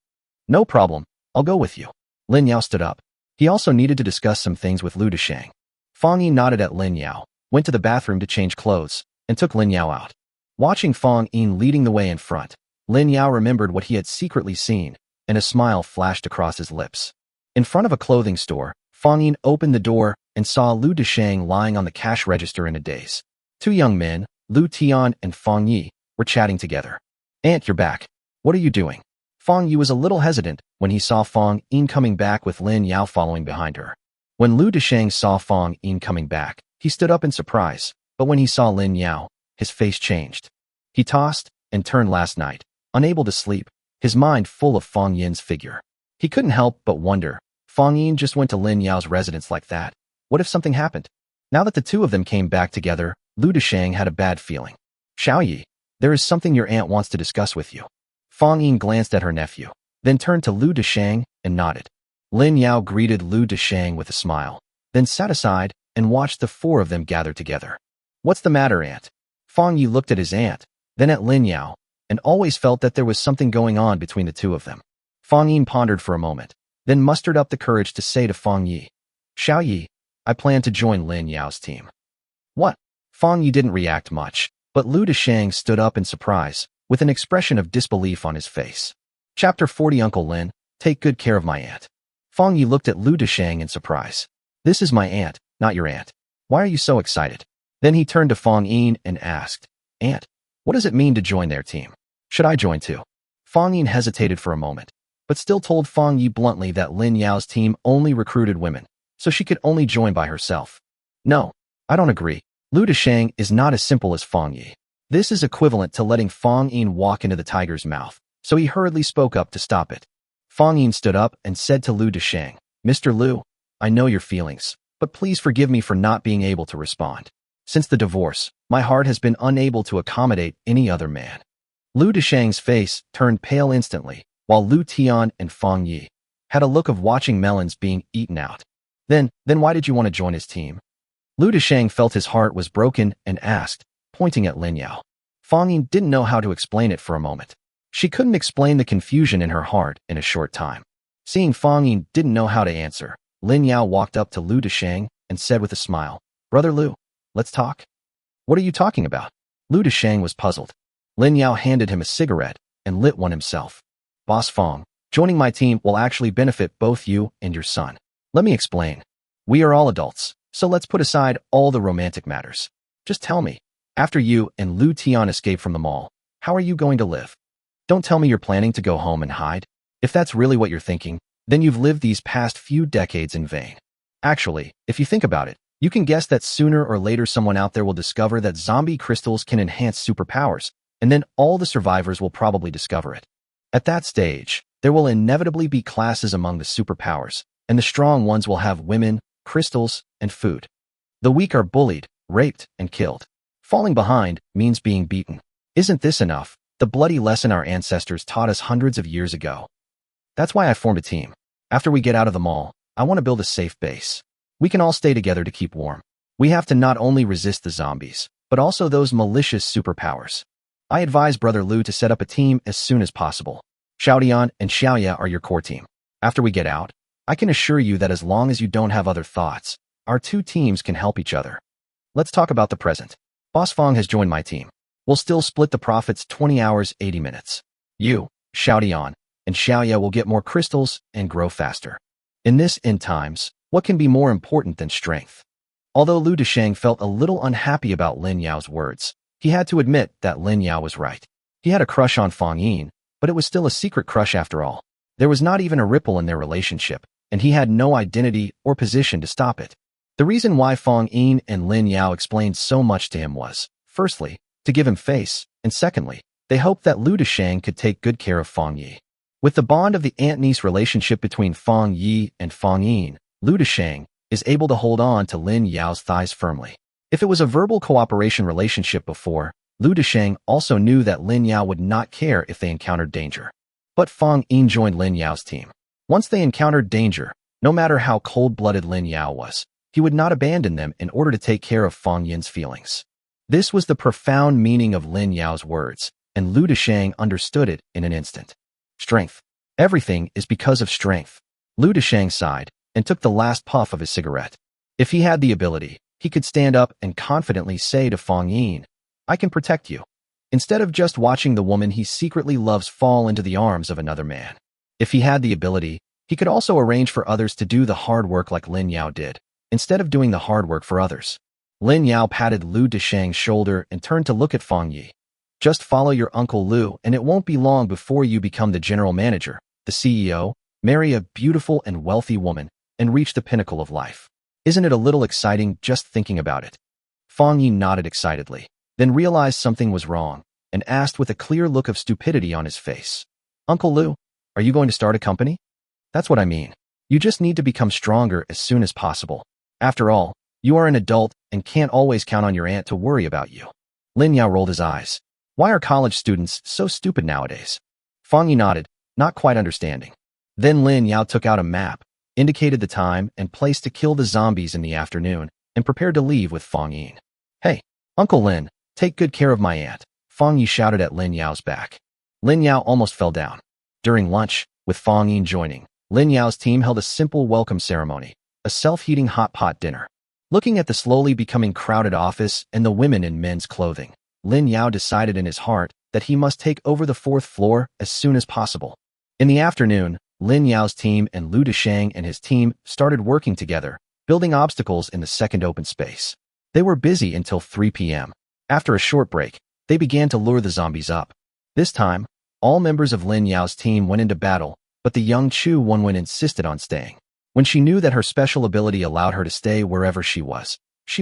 "No problem. I'll go with you." Lin Yao stood up. He also needed to discuss some things with Lu Desheng. Fong Yin nodded at Lin Yao, went to the bathroom to change clothes, and took Lin Yao out. Watching Fong Yin leading the way in front, Lin Yao remembered what he had secretly seen, and a smile flashed across his lips. In front of a clothing store, Fong Yin opened the door and saw Lu Desheng lying on the cash register in a daze. Two young men, Lu Tian and Fong Yi, were chatting together. "Aunt, you're back. What are you doing?" Fong Yi was a little hesitant when he saw Fong Yin coming back with Lin Yao following behind her. When Lu Desheng saw Fong Yin coming back, he stood up in surprise, but when he saw Lin Yao, his face changed. He tossed and turned last night, unable to sleep, his mind full of Fong Yin's figure. He couldn't help but wonder, Fong Yin just went to Lin Yao's residence like that. What if something happened? Now that the two of them came back together, Lu Desheng had a bad feeling. "Xiao Yi, there is something your aunt wants to discuss with you." Fong Yin glanced at her nephew, then turned to Lu Desheng and nodded. Lin Yao greeted Lu Desheng with a smile, then sat aside and watched the four of them gather together. "What's the matter, aunt?" Fong Yi looked at his aunt, then at Lin Yao, and always felt that there was something going on between the two of them. Fong Yin pondered for a moment, then mustered up the courage to say to Fong Yi, "Xiao Yi, I plan to join Lin Yao's team." "What?" Fong Yi didn't react much, but Lu Desheng stood up in surprise, with an expression of disbelief on his face. Chapter 40 Uncle Lin, take good care of my aunt. Fong Yi looked at Lu Desheng in surprise. "This is my aunt, not your aunt. Why are you so excited?" Then he turned to Fong Yin and asked, "Aunt, what does it mean to join their team? Should I join too?" Fong Yin hesitated for a moment, but still told Fong Yi bluntly that Lin Yao's team only recruited women, so she could only join by herself. "No, I don't agree. Lu Desheng is not as simple as Fong Yi. This is equivalent to letting Fong Yin walk into the tiger's mouth, so he hurriedly spoke up to stop it. Fong Yin stood up and said to Lu Desheng, "Mr. Lu, I know your feelings, but please forgive me for not being able to respond. Since the divorce, my heart has been unable to accommodate any other man." Lu Desheng's face turned pale instantly, while Lu Tian and Fong Yi had a look of watching melons being eaten out. Then why did you want to join his team?" Lu Desheng felt his heart was broken and asked, pointing at Lin Yao. Fong Yin didn't know how to explain it for a moment. She couldn't explain the confusion in her heart in a short time. Seeing Fong Yin didn't know how to answer, Lin Yao walked up to Lu Desheng and said with a smile, "Brother Lu, let's talk." "What are you talking about?" Lu Desheng was puzzled. Lin Yao handed him a cigarette and lit one himself. "Boss Fong, joining my team will actually benefit both you and your son. Let me explain. We are all adults, so let's put aside all the romantic matters. Just tell me, after you and Lu Tian escape from the mall, how are you going to live? Don't tell me you're planning to go home and hide. If that's really what you're thinking, then you've lived these past few decades in vain. Actually, if you think about it, you can guess that sooner or later someone out there will discover that zombie crystals can enhance superpowers, and then all the survivors will probably discover it. At that stage, there will inevitably be classes among the superpowers, and the strong ones will have women, crystals, and food. The weak are bullied, raped, and killed. Falling behind means being beaten. Isn't this enough? The bloody lesson our ancestors taught us hundreds of years ago. That's why I formed a team. After we get out of the mall, I want to build a safe base. We can all stay together to keep warm. We have to not only resist the zombies, but also those malicious superpowers. I advise Brother Lu to set up a team as soon as possible. Xiaodian and Xiaoya are your core team. After we get out, I can assure you that as long as you don't have other thoughts, our two teams can help each other. Let's talk about the present. Boss Fong has joined my team. We'll still split the profits 20 hours, 80 minutes. You, Xiaodian, and Xiaoya will get more crystals and grow faster. In this end times, what can be more important than strength? Although Lu Desheng felt a little unhappy about Lin Yao's words, he had to admit that Lin Yao was right. He had a crush on Fong Yin, but it was still a secret crush after all. There was not even a ripple in their relationship, and he had no identity or position to stop it. The reason why Fong Yin and Lin Yao explained so much to him was, firstly, to give him face, and secondly, they hoped that Lu Desheng could take good care of Fong Yi. With the bond of the aunt-niece relationship between Fong Yi and Fong Yin, Lu Desheng is able to hold on to Lin Yao's thighs firmly. If it was a verbal cooperation relationship before, Lu Desheng also knew that Lin Yao would not care if they encountered danger. But Fong Yin joined Lin Yao's team. Once they encountered danger, no matter how cold-blooded Lin Yao was, he would not abandon them in order to take care of Fong Yin's feelings. This was the profound meaning of Lin Yao's words, and Lu Desheng understood it in an instant. Strength. Everything is because of strength. Lu Desheng sighed and took the last puff of his cigarette. If he had the ability, he could stand up and confidently say to Fong Yin, "I can protect you," instead of just watching the woman he secretly loves fall into the arms of another man. If he had the ability, he could also arrange for others to do the hard work like Lin Yao did, instead of doing the hard work for others. Lin Yao patted Lu Desheng's shoulder and turned to look at Fong Yi. "Just follow your Uncle Lu and it won't be long before you become the general manager, the CEO, marry a beautiful and wealthy woman, and reach the pinnacle of life. Isn't it a little exciting just thinking about it?" Fong Yi nodded excitedly, then realized something was wrong, and asked with a clear look of stupidity on his face, "Uncle Lu, are you going to start a company?" "That's what I mean. You just need to become stronger as soon as possible. After all, you are an adult and can't always count on your aunt to worry about you." Lin Yao rolled his eyes. Why are college students so stupid nowadays? Fong Yi nodded, not quite understanding. Then Lin Yao took out a map, indicated the time and place to kill the zombies in the afternoon, and prepared to leave with Fong Yin. "Hey, Uncle Lin, take good care of my aunt," Fong Yi shouted at Lin Yao's back. Lin Yao almost fell down. During lunch, with Fong Yin joining, Lin Yao's team held a simple welcome ceremony, a self-heating hot pot dinner. Looking at the slowly becoming crowded office and the women in men's clothing, Lin Yao decided in his heart that he must take over the fourth floor as soon as possible. In the afternoon, Lin Yao's team and Lu Desheng and his team started working together, building obstacles in the second open space. They were busy until 3 p.m. After a short break, they began to lure the zombies up. This time, all members of Lin Yao's team went into battle, but the young Chu Wenwen insisted on staying. When she knew that her special ability allowed her to stay wherever she was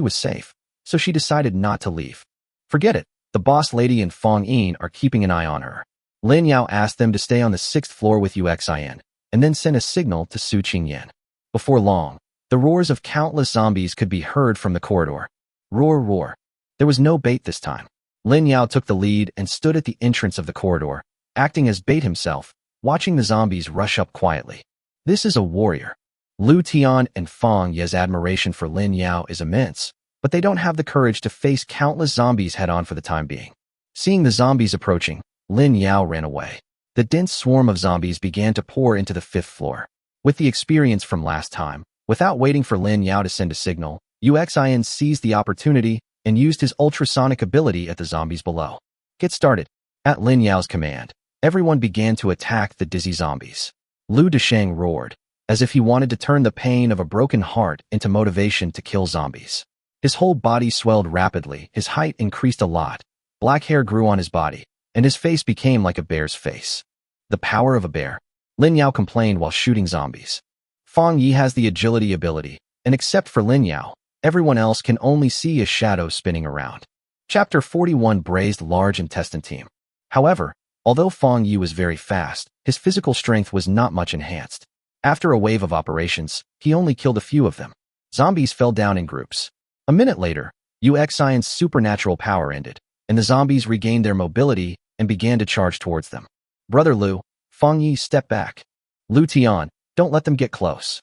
safe, so she decided not to leave. "Forget it, the boss lady and Fong Yin are keeping an eye on her." Lin Yao asked them to stay on the 6th floor with Uxin, and then sent a signal to Su Qingyan. Before long, the roars of countless zombies could be heard from the corridor. Roar, roar. There was no bait this time. Lin Yao took the lead and stood at the entrance of the corridor, acting as bait himself, watching the zombies rush up quietly. This is a warrior. Lu Tian and Fong Ye's admiration for Lin Yao is immense, but they don't have the courage to face countless zombies head-on for the time being. Seeing the zombies approaching, Lin Yao ran away. The dense swarm of zombies began to pour into the 5th floor. With the experience from last time, without waiting for Lin Yao to send a signal, Uxin seized the opportunity and used his ultrasonic ability at the zombies below. "Get started." At Lin Yao's command, everyone began to attack the dizzy zombies. Lu Desheng roared, as if he wanted to turn the pain of a broken heart into motivation to kill zombies. His whole body swelled rapidly, his height increased a lot, black hair grew on his body, and his face became like a bear's face. "The power of a bear," Lin Yao complained while shooting zombies. Fong Yi has the agility ability, and except for Lin Yao, everyone else can only see a shadow spinning around. Chapter 41 Braised Large Intestine Team. However, although Fong Yi was very fast, his physical strength was not much enhanced. After a wave of operations, he only killed a few of them. Zombies fell down in groups. A minute later, Uxin's supernatural power ended, and the zombies regained their mobility and began to charge towards them. "Brother Lu," Fong Yi stepped back. "Lu Tian, Don't let them get close.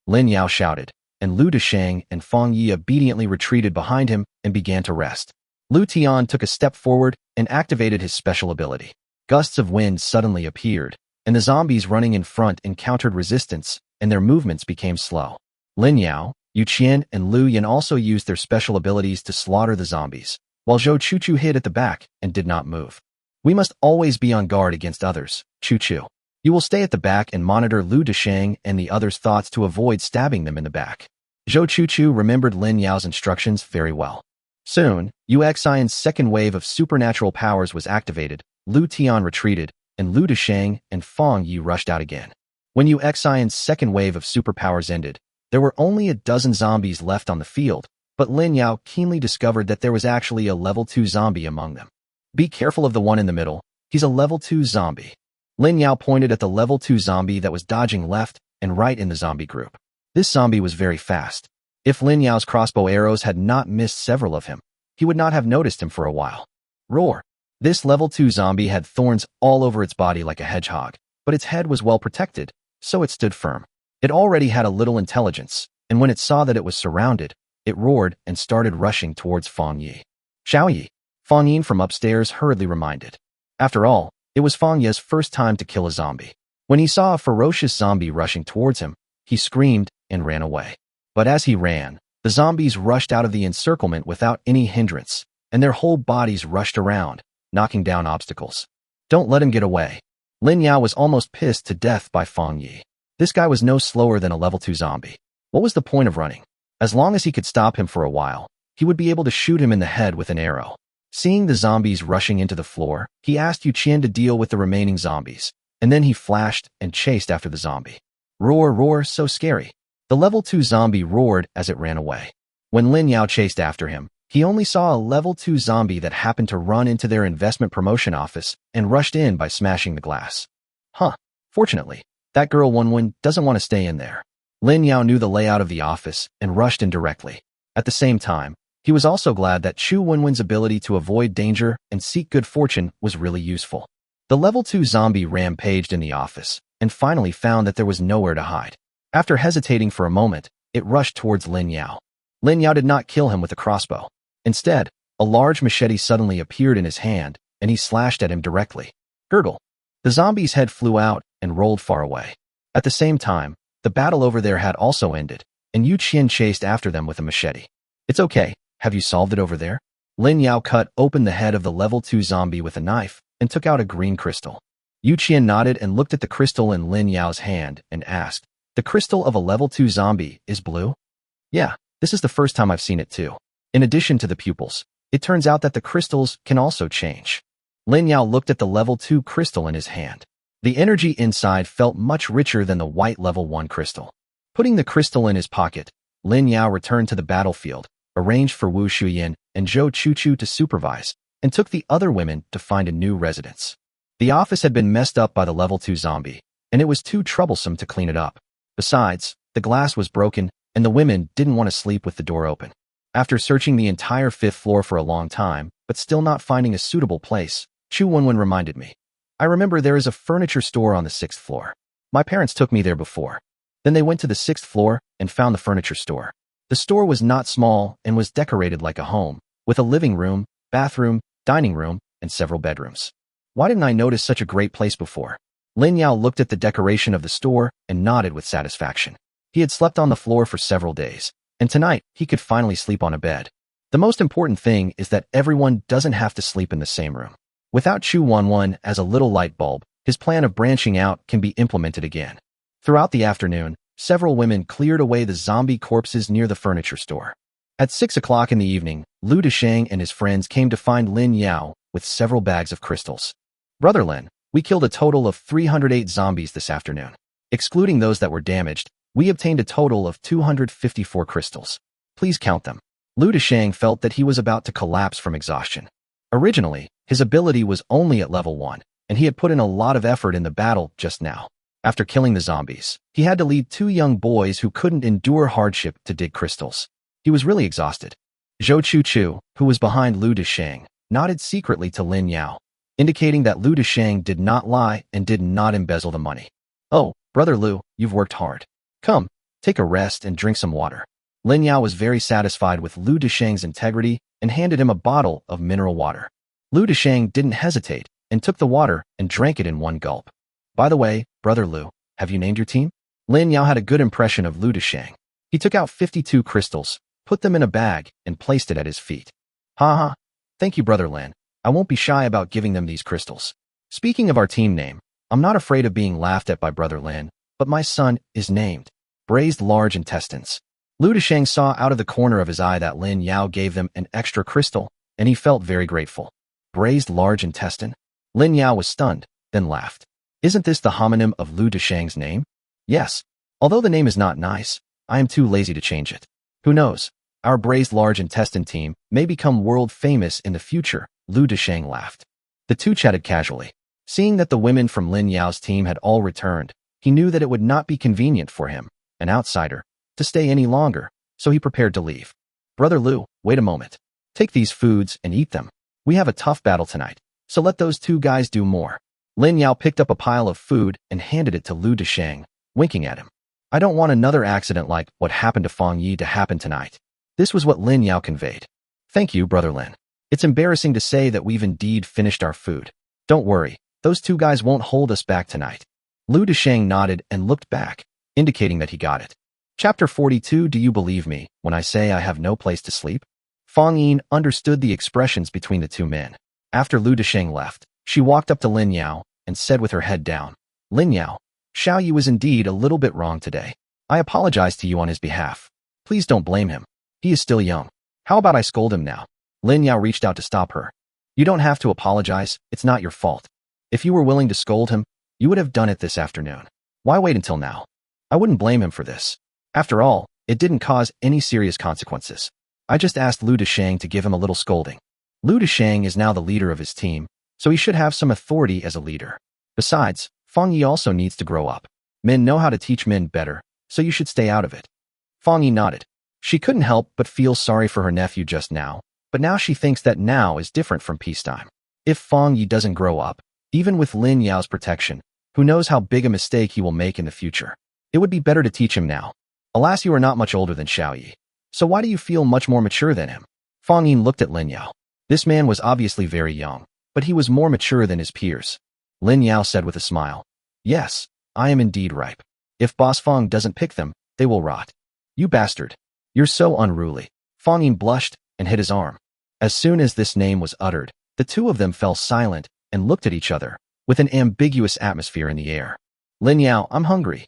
Lin Yao shouted, and Lu Deshang and Feng Yi obediently retreated behind him and began to rest. Lu Tian took a step forward and activated his special ability. Gusts of wind suddenly appeared, and the zombies running in front encountered resistance, and their movements became slow. Lin Yao, Yu Qian, and Lu Yan also used their special abilities to slaughter the zombies, while Zhou Chuchu hid at the back and did not move. We must always be on guard against others, Chuchu. You will stay at the back and monitor Lu Deshang and the others' thoughts to avoid stabbing them in the back. Zhou Chuchu remembered Lin Yao's instructions very well. Soon, Yu Xian's second wave of supernatural powers was activated, Lu Tian retreated, and Lu Deshang and Feng Yi rushed out again. When Yu Xian's second wave of superpowers ended, there were only a dozen zombies left on the field, but Lin Yao keenly discovered that there was actually a level 2 zombie among them. Be careful of the one in the middle, he's a level 2 zombie. Lin Yao pointed at the level 2 zombie that was dodging left and right in the zombie group. This zombie was very fast. If Lin Yao's crossbow arrows had not missed several of him, he would not have noticed him for a while. Roar! This level 2 zombie had thorns all over its body like a hedgehog, but its head was well protected, so it stood firm. It already had a little intelligence, and when it saw that it was surrounded, it roared and started rushing towards Feng Yi. Xiao Yi, Feng Yin from upstairs hurriedly reminded. After all, it was Feng Yi's first time to kill a zombie. When he saw a ferocious zombie rushing towards him, he screamed and ran away. But as he ran, the zombies rushed out of the encirclement without any hindrance, and their whole bodies rushed around, knocking down obstacles. Don't let him get away. Lin Yao was almost pissed to death by Feng Yi. This guy was no slower than a level 2 zombie. What was the point of running? As long as he could stop him for a while, he would be able to shoot him in the head with an arrow. Seeing the zombies rushing into the floor, he asked Yu Qian to deal with the remaining zombies, and then he flashed and chased after the zombie. Roar, roar, so scary. The level 2 zombie roared as it ran away. When Lin Yao chased after him, he only saw a level 2 zombie that happened to run into their investment promotion office and rushed in by smashing the glass. Fortunately, that girl Wenwen doesn't want to stay in there. Lin Yao knew the layout of the office and rushed in directly. At the same time, he was also glad that Chu Wenwen's ability to avoid danger and seek good fortune was really useful. The level 2 zombie rampaged in the office and finally found that there was nowhere to hide. After hesitating for a moment, it rushed towards Lin Yao. Lin Yao did not kill him with a crossbow. Instead, a large machete suddenly appeared in his hand, and he slashed at him directly. Gurgle. The zombie's head flew out and rolled far away. At the same time, the battle over there had also ended, and Yu Qian chased after them with a machete. It's okay, have you solved it over there? Lin Yao cut open the head of the level 2 zombie with a knife and took out a green crystal. Yu Qian nodded and looked at the crystal in Lin Yao's hand and asked, the crystal of a level 2 zombie is blue? Yeah, this is the first time I've seen it too. In addition to the pupils, it turns out that the crystals can also change. Lin Yao looked at the level 2 crystal in his hand. The energy inside felt much richer than the white level 1 crystal. Putting the crystal in his pocket, Lin Yao returned to the battlefield, arranged for Wu Shuyan and Zhou Chuchu to supervise, and took the other women to find a new residence. The office had been messed up by the level 2 zombie, and it was too troublesome to clean it up. Besides, the glass was broken, and the women didn't want to sleep with the door open. After searching the entire 5th floor for a long time, but still not finding a suitable place, Chu Wenwen reminded me. I remember there is a furniture store on the 6th floor. My parents took me there before. Then they went to the 6th floor and found the furniture store. The store was not small and was decorated like a home, with a living room, bathroom, dining room, and several bedrooms. Why didn't I notice such a great place before? Lin Yao looked at the decoration of the store and nodded with satisfaction. He had slept on the floor for several days, and tonight he could finally sleep on a bed. The most important thing is that everyone doesn't have to sleep in the same room. Without Chu Wenwen as a little light bulb, his plan of branching out can be implemented again. Throughout the afternoon, several women cleared away the zombie corpses near the furniture store. At 6 o'clock in the evening, Lu Deshang and his friends came to find Lin Yao with several bags of crystals. Brother Lin, we killed a total of 308 zombies this afternoon. Excluding those that were damaged, we obtained a total of 254 crystals. Please count them. Lu Deshang felt that he was about to collapse from exhaustion. Originally, his ability was only at level 1, and he had put in a lot of effort in the battle just now. After killing the zombies, he had to lead 2 young boys who couldn't endure hardship to dig crystals. He was really exhausted. Zhou Chuchu, who was behind Lu Deshang, nodded secretly to Lin Yao, indicating that Lu Deshang did not lie and did not embezzle the money. Oh, Brother Lu, you've worked hard. Come, take a rest and drink some water. Lin Yao was very satisfied with Lu Desheng's integrity and handed him a bottle of mineral water. Lu Desheng didn't hesitate and took the water and drank it in one gulp. By the way, Brother Lu, have you named your team? Lin Yao had a good impression of Lu Desheng. He took out 52 crystals, put them in a bag, and placed it at his feet. Ha. Thank you, Brother Lin. I won't be shy about giving them these crystals. Speaking of our team name, I'm not afraid of being laughed at by Brother Lin, but my son is named Braised Large Intestines. Lu Desheng saw out of the corner of his eye that Lin Yao gave them an extra crystal, and he felt very grateful. Braised Large Intestine? Lin Yao was stunned, then laughed. Isn't this the homonym of Lu Desheng's name? Yes. Although the name is not nice, I am too lazy to change it. Who knows? Our Braised Large Intestine team may become world famous in the future, Lu Desheng laughed. The two chatted casually. Seeing that the women from Lin Yao's team had all returned, he knew that it would not be convenient for him, an outsider, to stay any longer, so he prepared to leave. Brother Lu, wait a moment. Take these foods and eat them. We have a tough battle tonight, so let those two guys do more. Lin Yao picked up a pile of food and handed it to Lu Desheng, winking at him. I don't want another accident like what happened to Fang Yi to happen tonight. This was what Lin Yao conveyed. Thank you, Brother Lin. It's embarrassing to say that we've indeed finished our food. Don't worry, those two guys won't hold us back tonight. Lu Desheng nodded and looked back, indicating that he got it. Chapter 42. Do you believe me when I say I have no place to sleep? Fang Yin understood the expressions between the two men. After Lu Desheng left, she walked up to Lin Yao and said with her head down, Lin Yao, Xiao Yi was indeed a little bit wrong today. I apologize to you on his behalf. Please don't blame him. He is still young. How about I scold him now? Lin Yao reached out to stop her. You don't have to apologize, it's not your fault. If you were willing to scold him, you would have done it this afternoon. Why wait until now? I wouldn't blame him for this. After all, it didn't cause any serious consequences. I just asked Lu Desheng to give him a little scolding. Lu Desheng is now the leader of his team, so he should have some authority as a leader. Besides, Fang Yi also needs to grow up. Men know how to teach men better, so you should stay out of it. Fang Yi nodded. She couldn't help but feel sorry for her nephew just now, but now she thinks that now is different from peacetime. If Fang Yi doesn't grow up, even with Lin Yao's protection, who knows how big a mistake he will make in the future. It would be better to teach him now. Alas, you are not much older than Xiao Yi. So why do you feel much more mature than him? Fang Yin looked at Lin Yao. This man was obviously very young, but he was more mature than his peers. Lin Yao said with a smile, Yes, I am indeed ripe. If Boss Fang doesn't pick them, they will rot. You bastard. You're so unruly. Fang Yin blushed and hit his arm. As soon as this name was uttered, the two of them fell silent and looked at each other, with an ambiguous atmosphere in the air. Lin Yao, I'm hungry.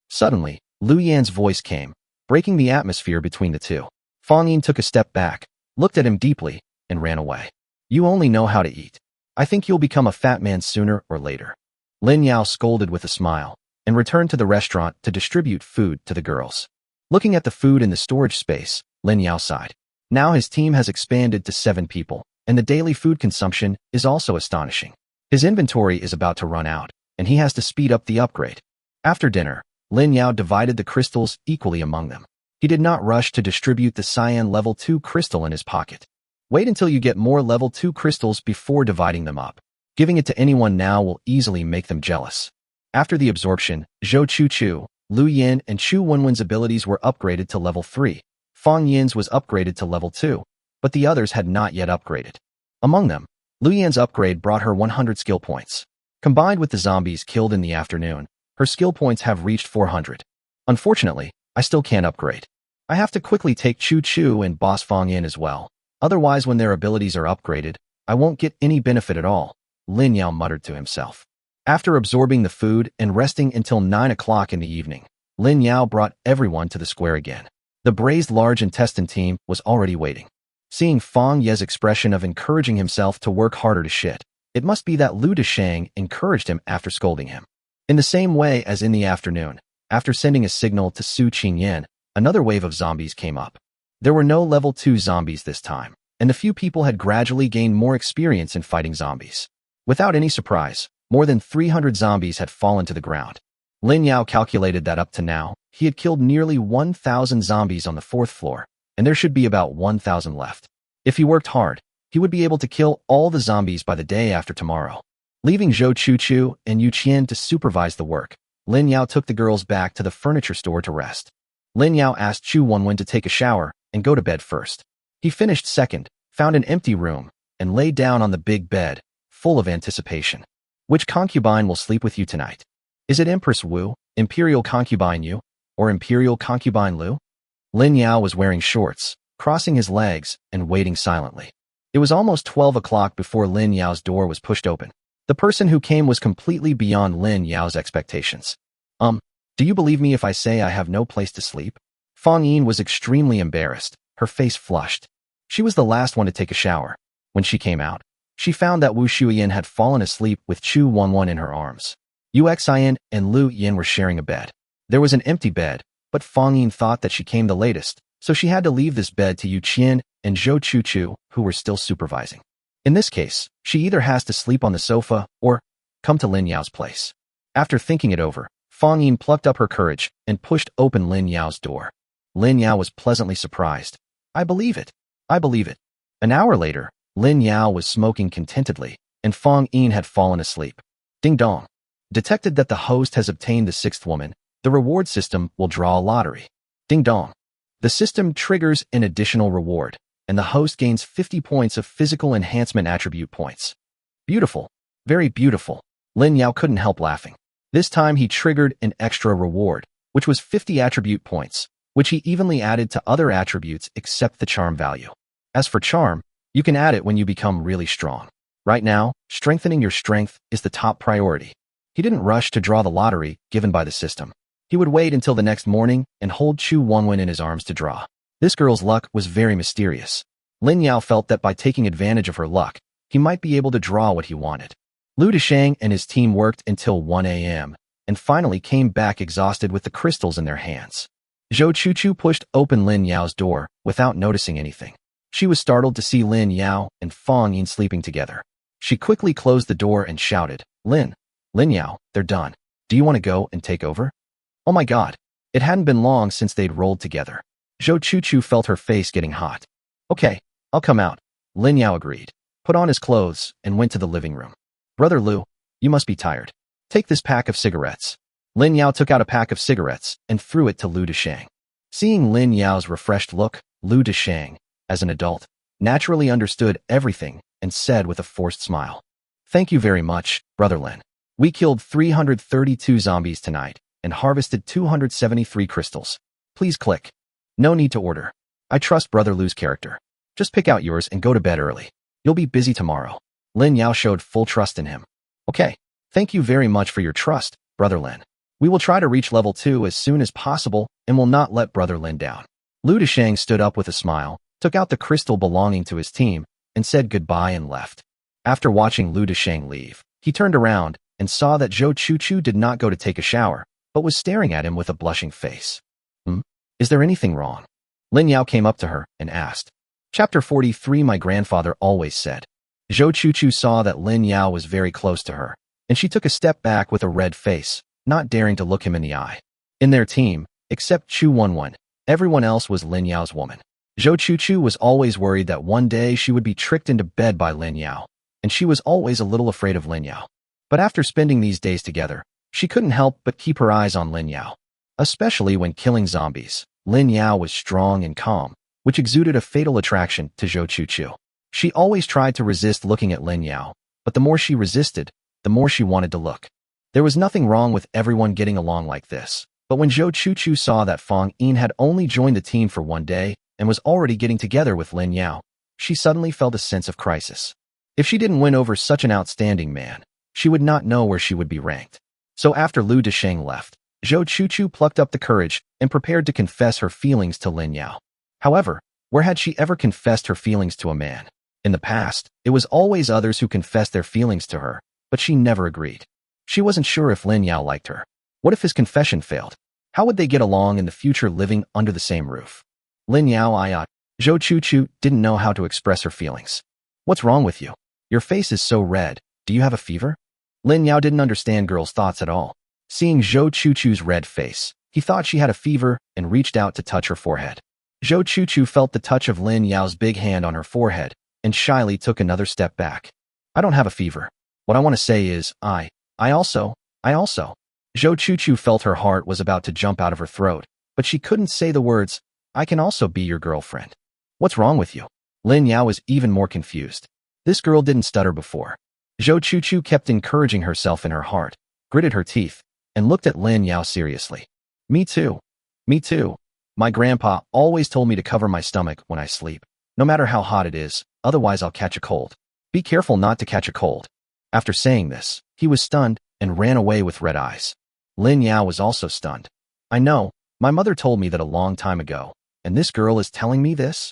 Suddenly, Lu Yan's voice came, breaking the atmosphere between the two. Fang Yin took a step back, looked at him deeply, and ran away. You only know how to eat. I think you'll become a fat man sooner or later. Lin Yao scolded with a smile, and returned to the restaurant to distribute food to the girls. Looking at the food in the storage space, Lin Yao sighed. Now his team has expanded to 7 people, and the daily food consumption is also astonishing. His inventory is about to run out, and he has to speed up the upgrade. After dinner, Lin Yao divided the crystals equally among them. He did not rush to distribute the cyan level 2 crystal in his pocket. Wait until you get more level 2 crystals before dividing them up. Giving it to anyone now will easily make them jealous. After the absorption, Zhou Chu, Lu Yin, and Chu Wenwen's abilities were upgraded to level 3. Fang Yin's was upgraded to level 2, but the others had not yet upgraded. Among them, Lu Yan's upgrade brought her 100 skill points. Combined with the zombies killed in the afternoon, her skill points have reached 400. Unfortunately, I still can't upgrade. I have to quickly take Chu and Boss Fang Yin as well. Otherwise, when their abilities are upgraded, I won't get any benefit at all, Lin Yao muttered to himself. After absorbing the food and resting until 9 o'clock in the evening, Lin Yao brought everyone to the square again. The braised large intestine team was already waiting. Seeing Fang Ye's expression of encouraging himself to work harder to shit, it must be that Lu Desheng encouraged him after scolding him. In the same way as in the afternoon, after sending a signal to Su Qingyan, another wave of zombies came up. There were no level 2 zombies this time, and the few people had gradually gained more experience in fighting zombies. Without any surprise, more than 300 zombies had fallen to the ground. Lin Yao calculated that up to now, he had killed nearly 1,000 zombies on the 4th floor, and there should be about 1,000 left. If he worked hard, he would be able to kill all the zombies by the day after tomorrow. Leaving Zhou Chu and Yu Qian to supervise the work, Lin Yao took the girls back to the furniture store to rest. Lin Yao asked Chu Wenwen to take a shower and go to bed first. He finished second, found an empty room, and lay down on the big bed, full of anticipation. Which concubine will sleep with you tonight? Is it Empress Wu, Imperial Concubine Yu, or Imperial Concubine Lu? Lin Yao was wearing shorts, crossing his legs, and waiting silently. It was almost 12 o'clock before Lin Yao's door was pushed open. The person who came was completely beyond Lin Yao's expectations. Do you believe me if I say I have no place to sleep? Fang Yin was extremely embarrassed, her face flushed. She was the last one to take a shower. When she came out, she found that Wu Shuyin had fallen asleep with Chu Wenwen in her arms. Yu Xian and Lu Yin were sharing a bed. There was an empty bed, but Fang Yin thought that she came the latest, so she had to leave this bed to Yu Qian and Zhou Chuchu, who were still supervising. In this case, she either has to sleep on the sofa or come to Lin Yao's place. After thinking it over, Fang Yin plucked up her courage and pushed open Lin Yao's door. Lin Yao was pleasantly surprised. I believe it. I believe it. An hour later, Lin Yao was smoking contentedly, and Fang Yin had fallen asleep. Ding dong. Detected that the host has obtained the sixth woman, the reward system will draw a lottery. Ding dong. The system triggers an additional reward, and the host gains 50 points of physical enhancement attribute points. Beautiful. Very beautiful. Lin Yao couldn't help laughing. This time he triggered an extra reward, which was 50 attribute points, which he evenly added to other attributes except the charm value. As for charm, you can add it when you become really strong. Right now, strengthening your strength is the top priority. He didn't rush to draw the lottery given by the system. He would wait until the next morning and hold Chu Wenwen in his arms to draw. This girl's luck was very mysterious. Lin Yao felt that by taking advantage of her luck, he might be able to draw what he wanted. Lu Deshang and his team worked until 1 a.m. and finally came back exhausted with the crystals in their hands. Zhou Chuchu pushed open Lin Yao's door without noticing anything. She was startled to see Lin Yao and Fang Yin sleeping together. She quickly closed the door and shouted, Lin Yao, they're done. Do you want to go and take over? Oh my god. It hadn't been long since they'd rolled together. Zhou Chuchu felt her face getting hot. Okay, I'll come out. Lin Yao agreed, put on his clothes, and went to the living room. Brother Lu, you must be tired. Take this pack of cigarettes. Lin Yao took out a pack of cigarettes and threw it to Lu Deshang. Seeing Lin Yao's refreshed look, Lu Deshang, as an adult, naturally understood everything and said with a forced smile. Thank you very much, Brother Lin. We killed 332 zombies tonight and harvested 273 crystals. Please click. No need to order. I trust Brother Lu's character. Just pick out yours and go to bed early. You'll be busy tomorrow. Lin Yao showed full trust in him. Okay, thank you very much for your trust, Brother Lin. We will try to reach level 2 as soon as possible and will not let Brother Lin down. Lu Deshang stood up with a smile, took out the crystal belonging to his team, and said goodbye and left. After watching Lu Deshang leave, he turned around and saw that Zhou Chuchu did not go to take a shower, but was staring at him with a blushing face. Is there anything wrong? Lin Yao came up to her and asked. Chapter 43 My grandfather always said. Zhou Chuchu saw that Lin Yao was very close to her, and she took a step back with a red face, not daring to look him in the eye. In their team, except Chu Wenwen, everyone else was Lin Yao's woman. Zhou Chuchu was always worried that one day she would be tricked into bed by Lin Yao, and she was always a little afraid of Lin Yao. But after spending these days together, she couldn't help but keep her eyes on Lin Yao. Especially when killing zombies, Lin Yao was strong and calm, which exuded a fatal attraction to Zhou Chuchu. She always tried to resist looking at Lin Yao, but the more she resisted, the more she wanted to look. There was nothing wrong with everyone getting along like this, but when Zhou Chuchu saw that Fang Yin had only joined the team for one day and was already getting together with Lin Yao, she suddenly felt a sense of crisis. If she didn't win over such an outstanding man, she would not know where she would be ranked. So after Lu Deshang left, Zhou Chuchu plucked up the courage and prepared to confess her feelings to Lin Yao. However, where had she ever confessed her feelings to a man? In the past, it was always others who confessed their feelings to her, but she never agreed. She wasn't sure if Lin Yao liked her. What if his confession failed? How would they get along in the future living under the same roof? Lin Yao Zhou Chuchu didn't know how to express her feelings. What's wrong with you? Your face is so red. Do you have a fever? Lin Yao didn't understand girls' thoughts at all. Seeing Zhou Chuchu's red face, he thought she had a fever and reached out to touch her forehead. Zhou Chuchu felt the touch of Lin Yao's big hand on her forehead and shyly took another step back. I don't have a fever. What I want to say is, I also. Zhou Zhou Chuchu felt her heart was about to jump out of her throat, but she couldn't say the words, "I can also be your girlfriend." "What's wrong with you?" Lin Yao was even more confused. This girl didn't stutter before. Zhou Chuchu kept encouraging herself in her heart, gritted her teeth, and looked at Lin Yao seriously. Me too. Me too. My grandpa always told me to cover my stomach when I sleep, no matter how hot it is, otherwise I'll catch a cold. Be careful not to catch a cold. After saying this, he was stunned and ran away with red eyes. Lin Yao was also stunned. I know, my mother told me that a long time ago, and this girl is telling me this?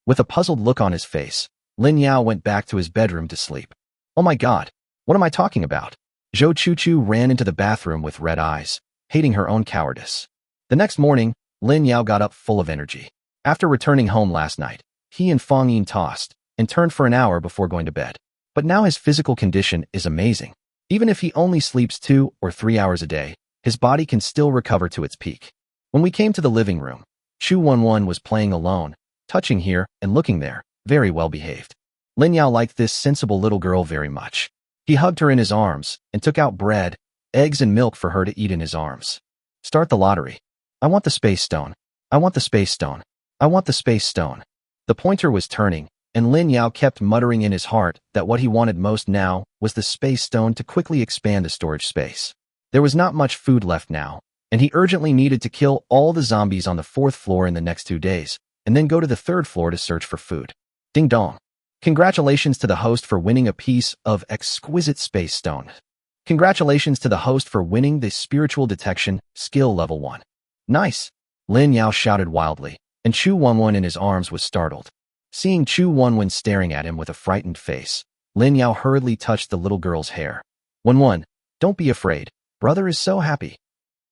With a puzzled look on his face, Lin Yao went back to his bedroom to sleep. Oh my god, what am I talking about? Zhou Chuchu ran into the bathroom with red eyes, hating her own cowardice. The next morning, Lin Yao got up full of energy. After returning home last night, he and Fang Yin tossed and turned for an hour before going to bed. But now his physical condition is amazing. Even if he only sleeps 2 or 3 hours a day, his body can still recover to its peak. When we came to the living room, Chu Wenwen was playing alone, touching here and looking there, very well behaved. Lin Yao liked this sensible little girl very much. He hugged her in his arms and took out bread, eggs and milk for her to eat in his arms. Start the lottery. I want the space stone. I want the space stone. I want the space stone. The pointer was turning, and Lin Yao kept muttering in his heart that what he wanted most now was the space stone to quickly expand the storage space. There was not much food left now, and he urgently needed to kill all the zombies on the 4th floor in the next 2 days, and then go to the 3rd floor to search for food. Ding dong. Congratulations to the host for winning a piece of exquisite space stone. Congratulations to the host for winning the spiritual detection skill level 1. Nice. Lin Yao shouted wildly, and Chu Wenwen in his arms was startled. Seeing Chu Wenwen staring at him with a frightened face, Lin Yao hurriedly touched the little girl's hair. Wenwen, don't be afraid. Brother is so happy.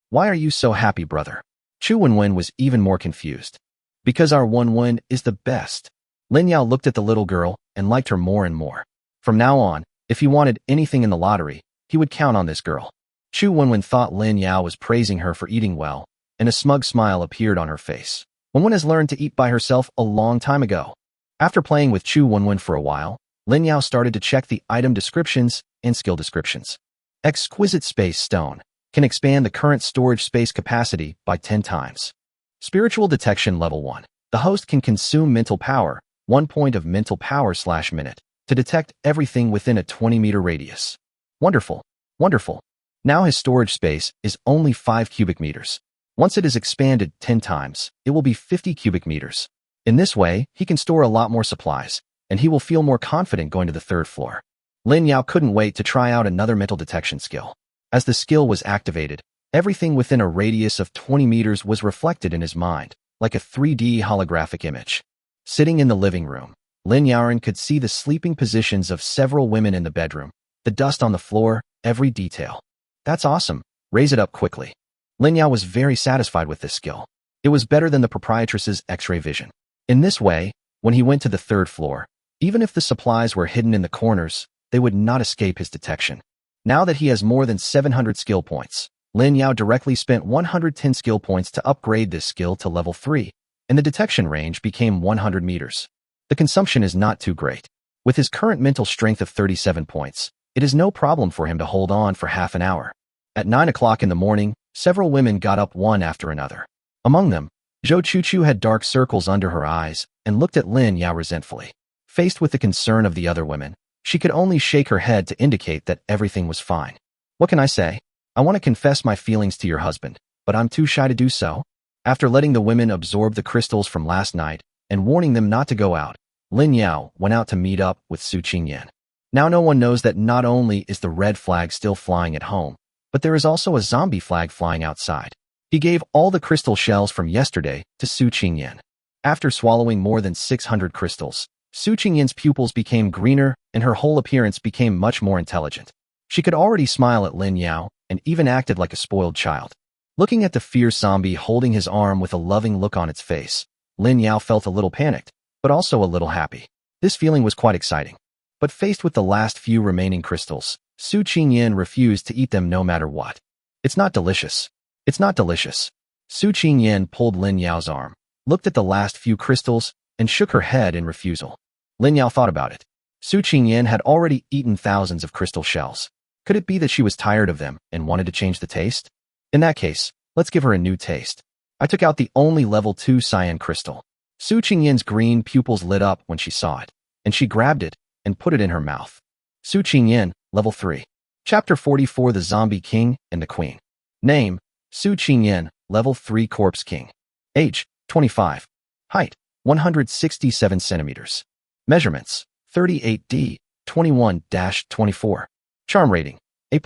Why are you so happy, brother? Chu Wenwen was even more confused. Because our Wenwen is the best. Lin Yao looked at the little girl and liked her more and more. From now on, if he wanted anything in the lottery, he would count on this girl. Chu Wenwen thought Lin Yao was praising her for eating well, and a smug smile appeared on her face. Wenwen has learned to eat by herself a long time ago. After playing with Chu Wenwen for a while, Lin Yao started to check the item descriptions and skill descriptions. Exquisite space stone can expand the current storage space capacity by 10 times. Spiritual detection level 1. The host can consume mental power, 1 point of mental power/minute, to detect everything within a 20-meter radius. Wonderful. Wonderful. Now his storage space is only 5 cubic meters. Once it is expanded 10 times, it will be 50 cubic meters. In this way, he can store a lot more supplies, and he will feel more confident going to the 3rd floor. Lin Yao couldn't wait to try out another mental detection skill. As the skill was activated, everything within a radius of 20 meters was reflected in his mind, like a 3D holographic image. Sitting in the living room, Lin Yao could see the sleeping positions of several women in the bedroom, the dust on the floor, every detail. That's awesome. Raise it up quickly. Lin Yao was very satisfied with this skill. It was better than the proprietress's X-ray vision. In this way, when he went to the 3rd floor, even if the supplies were hidden in the corners, they would not escape his detection. Now that he has more than 700 skill points, Lin Yao directly spent 110 skill points to upgrade this skill to level 3, and the detection range became 100 meters. The consumption is not too great. With his current mental strength of 37 points, it is no problem for him to hold on for half an hour. At 9 o'clock in the morning, several women got up one after another. Among them, Zhou Chuchu had dark circles under her eyes and looked at Lin Yao resentfully. Faced with the concern of the other women, she could only shake her head to indicate that everything was fine. What can I say? I want to confess my feelings to your husband, but I'm too shy to do so. After letting the women absorb the crystals from last night and warning them not to go out, Lin Yao went out to meet up with Su Qingyan. Now no one knows that not only is the red flag still flying at home, but there is also a zombie flag flying outside. He gave all the crystal shells from yesterday to Su Qingyan. After swallowing more than 600 crystals, Su Qingyan's pupils became greener and her whole appearance became much more intelligent. She could already smile at Lin Yao and even acted like a spoiled child. Looking at the fierce zombie holding his arm with a loving look on its face, Lin Yao felt a little panicked, but also a little happy. This feeling was quite exciting. But faced with the last few remaining crystals, Su Qingyan refused to eat them no matter what. It's not delicious. It's not delicious. Su Qingyan pulled Lin Yao's arm, looked at the last few crystals, and shook her head in refusal. Lin Yao thought about it. Su Qingyan had already eaten thousands of crystal shells. Could it be that she was tired of them and wanted to change the taste? In that case, let's give her a new taste. I took out the only level 2 cyan crystal. Su Qingyin's green pupils lit up when she saw it, and she grabbed it and put it in her mouth. Su Qingyin, level 3. Chapter 44: The Zombie King and the Queen. Name: Su Qingyin, level 3 Corpse King. Age: 25. Height: 167 centimeters. Measurements: 38D, 21-24. Charm rating: A+.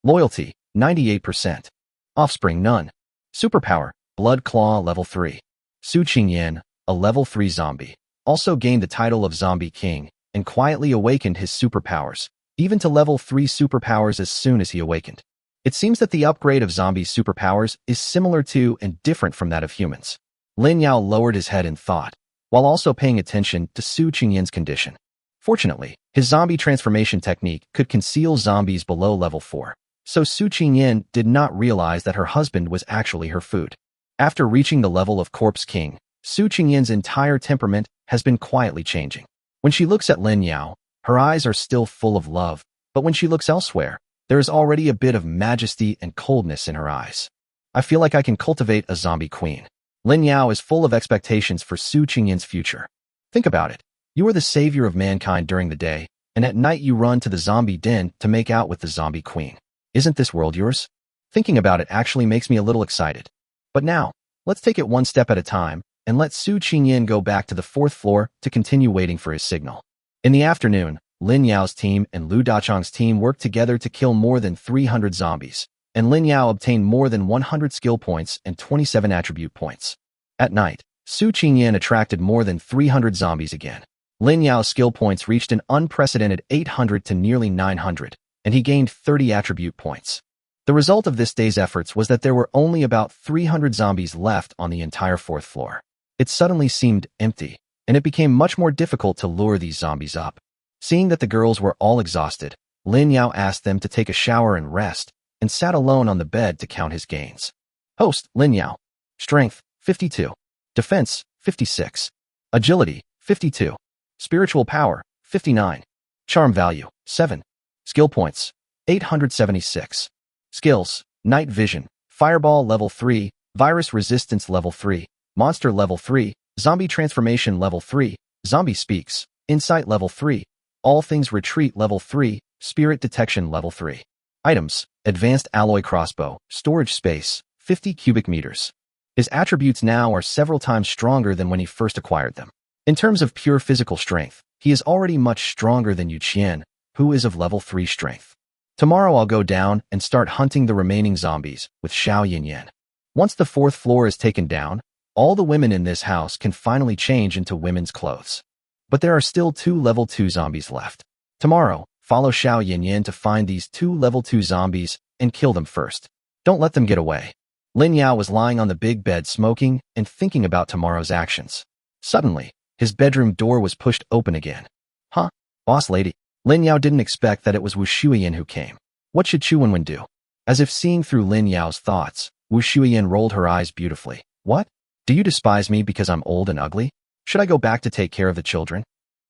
Loyalty: 98%. Offspring: none. Superpower: Blood Claw, level 3. Su Qingyin, a level 3 zombie, also gained the title of Zombie King and quietly awakened his superpowers, even to level 3 superpowers as soon as he awakened. It seems that the upgrade of zombies' superpowers is similar to and different from that of humans. Lin Yao lowered his head in thought, while also paying attention to Su Qingyin's condition. Fortunately, his zombie transformation technique could conceal zombies below level 4, so Su Qingyin did not realize that her husband was actually her food. After reaching the level of Corpse King, Su Qingyin's entire temperament has been quietly changing. When she looks at Lin Yao, her eyes are still full of love, but when she looks elsewhere, there is already a bit of majesty and coldness in her eyes. I feel like I can cultivate a zombie queen. Lin Yao is full of expectations for Su Qingyin's future. Think about it. You are the savior of mankind during the day, and at night you run to the zombie den to make out with the zombie queen. Isn't this world yours? Thinking about it actually makes me a little excited. But now, let's take it one step at a time, and let Su Qingyin go back to the 4th floor to continue waiting for his signal. In the afternoon, Lin Yao's team and Lu Dachang's team worked together to kill more than 300 zombies, and Lin Yao obtained more than 100 skill points and 27 attribute points. At night, Su Qingyin attracted more than 300 zombies again. Lin Yao's skill points reached an unprecedented 800 to nearly 900, and he gained 30 attribute points. The result of this day's efforts was that there were only about 300 zombies left on the entire 4th floor. It suddenly seemed empty, and it became much more difficult to lure these zombies up. Seeing that the girls were all exhausted, Lin Yao asked them to take a shower and rest, and sat alone on the bed to count his gains. Host: Lin Yao. Strength: 52. Defense: 56. Agility: 52. Spiritual power: 59. Charm value: 7. Skill points: 876. Skills: Night Vision, Fireball level 3, Virus Resistance level 3, Monster level 3, Zombie Transformation level 3, Zombie Speaks, Insight level 3, All Things Retreat level 3, Spirit Detection level 3. Items: Advanced Alloy Crossbow, Storage Space, 50 cubic meters. His attributes now are several times stronger than when he first acquired them. In terms of pure physical strength, he is already much stronger than Yu Qian, who is of level 3 strength. Tomorrow I'll go down and start hunting the remaining zombies with Xiao Yinyan. Once the 4th floor is taken down, all the women in this house can finally change into women's clothes. But there are still 2 level 2 zombies left. Tomorrow, follow Xiao Yinyan to find these 2 level 2 zombies and kill them first. Don't let them get away. Lin Yao was lying on the big bed smoking and thinking about tomorrow's actions. Suddenly, his bedroom door was pushed open again. Huh? Boss lady. Lin Yao didn't expect that it was Wu Shuiyan who came. What should Chu Wenwen do? As if seeing through Lin Yao's thoughts, Wu Shuiyan rolled her eyes beautifully. What? Do you despise me because I'm old and ugly? Should I go back to take care of the children?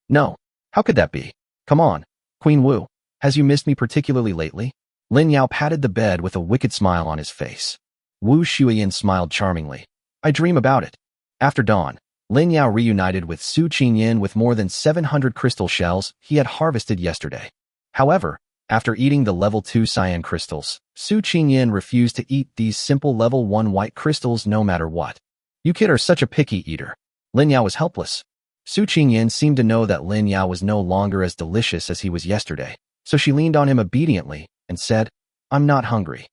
No. How could that be? Come on. Queen Wu, has you missed me particularly lately? Lin Yao patted the bed with a wicked smile on his face. Wu Shuiyan smiled charmingly. I dream about it. After dawn, Lin Yao reunited with Su Qingyin with more than 700 crystal shells he had harvested yesterday. However, after eating the level 2 cyan crystals, Su Qingyin refused to eat these simple level 1 white crystals no matter what. You kid are such a picky eater. Lin Yao was helpless. Su Qingyin seemed to know that Lin Yao was no longer as delicious as he was yesterday, so she leaned on him obediently and said, I'm not hungry.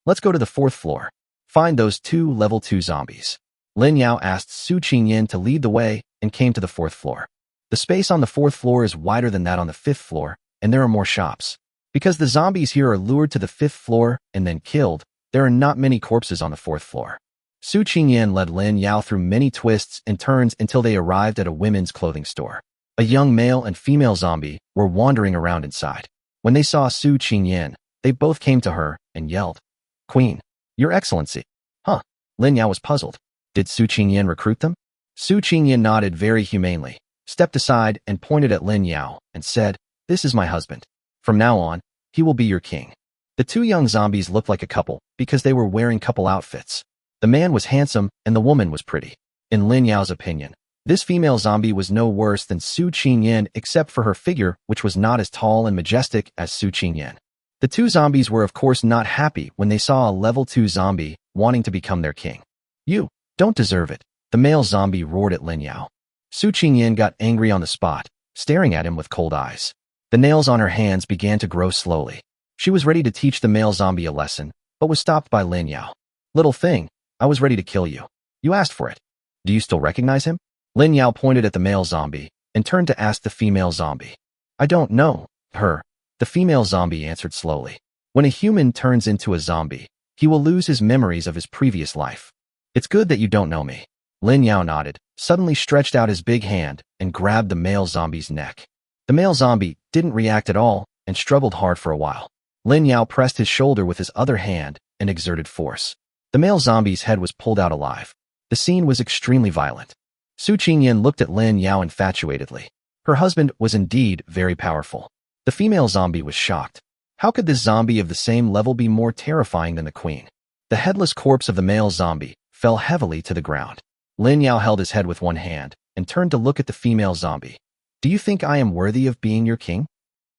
Let's go to the 4th floor. Find those 2 level 2 zombies. Lin Yao asked Su Qingyin to lead the way and came to the 4th floor. The space on the 4th floor is wider than that on the 5th floor, and there are more shops. Because the zombies here are lured to the 5th floor and then killed, there are not many corpses on the 4th floor. Su Qingyin led Lin Yao through many twists and turns until they arrived at a women's clothing store. A young male and female zombie were wandering around inside. When they saw Su Qingyin, they both came to her and yelled, Queen, Your Excellency. Huh? Lin Yao was puzzled. Did Su Qingyin recruit them? Su Qingyin nodded very humanely, stepped aside and pointed at Lin Yao and said, This is my husband. From now on, He will be your king. The two young zombies looked like a couple because they were wearing couple outfits. The man was handsome and the woman was pretty. In Lin Yao's opinion, this female zombie was no worse than Su Qingyan except for her figure, which was not as tall and majestic as Su Qingyan. The two zombies were of course not happy when they saw a level 2 zombie wanting to become their king. You don't deserve it, the male zombie roared at Lin Yao. Su Qingyan got angry on the spot, staring at him with cold eyes. The nails on her hands began to grow slowly. She was ready to teach the male zombie a lesson, but was stopped by Lin Yao. Little thing, I was ready to kill you. You asked for it. Do you still recognize him? Lin Yao pointed at the male zombie and turned to ask the female zombie. I don't know her. The female zombie answered slowly. When a human turns into a zombie, he will lose his memories of his previous life. It's good that you don't know me. Lin Yao nodded, suddenly stretched out his big hand and grabbed the male zombie's neck. The male zombie didn't react at all and struggled hard for a while. Lin Yao pressed his shoulder with his other hand and exerted force. The male zombie's head was pulled out alive. The scene was extremely violent. Su Qingyan looked at Lin Yao infatuatedly. Her husband was indeed very powerful. The female zombie was shocked. How could this zombie of the same level be more terrifying than the queen? The headless corpse of the male zombie fell heavily to the ground. Lin Yao held his head with one hand and turned to look at the female zombie. Do you think I am worthy of being your king?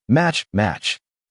Match.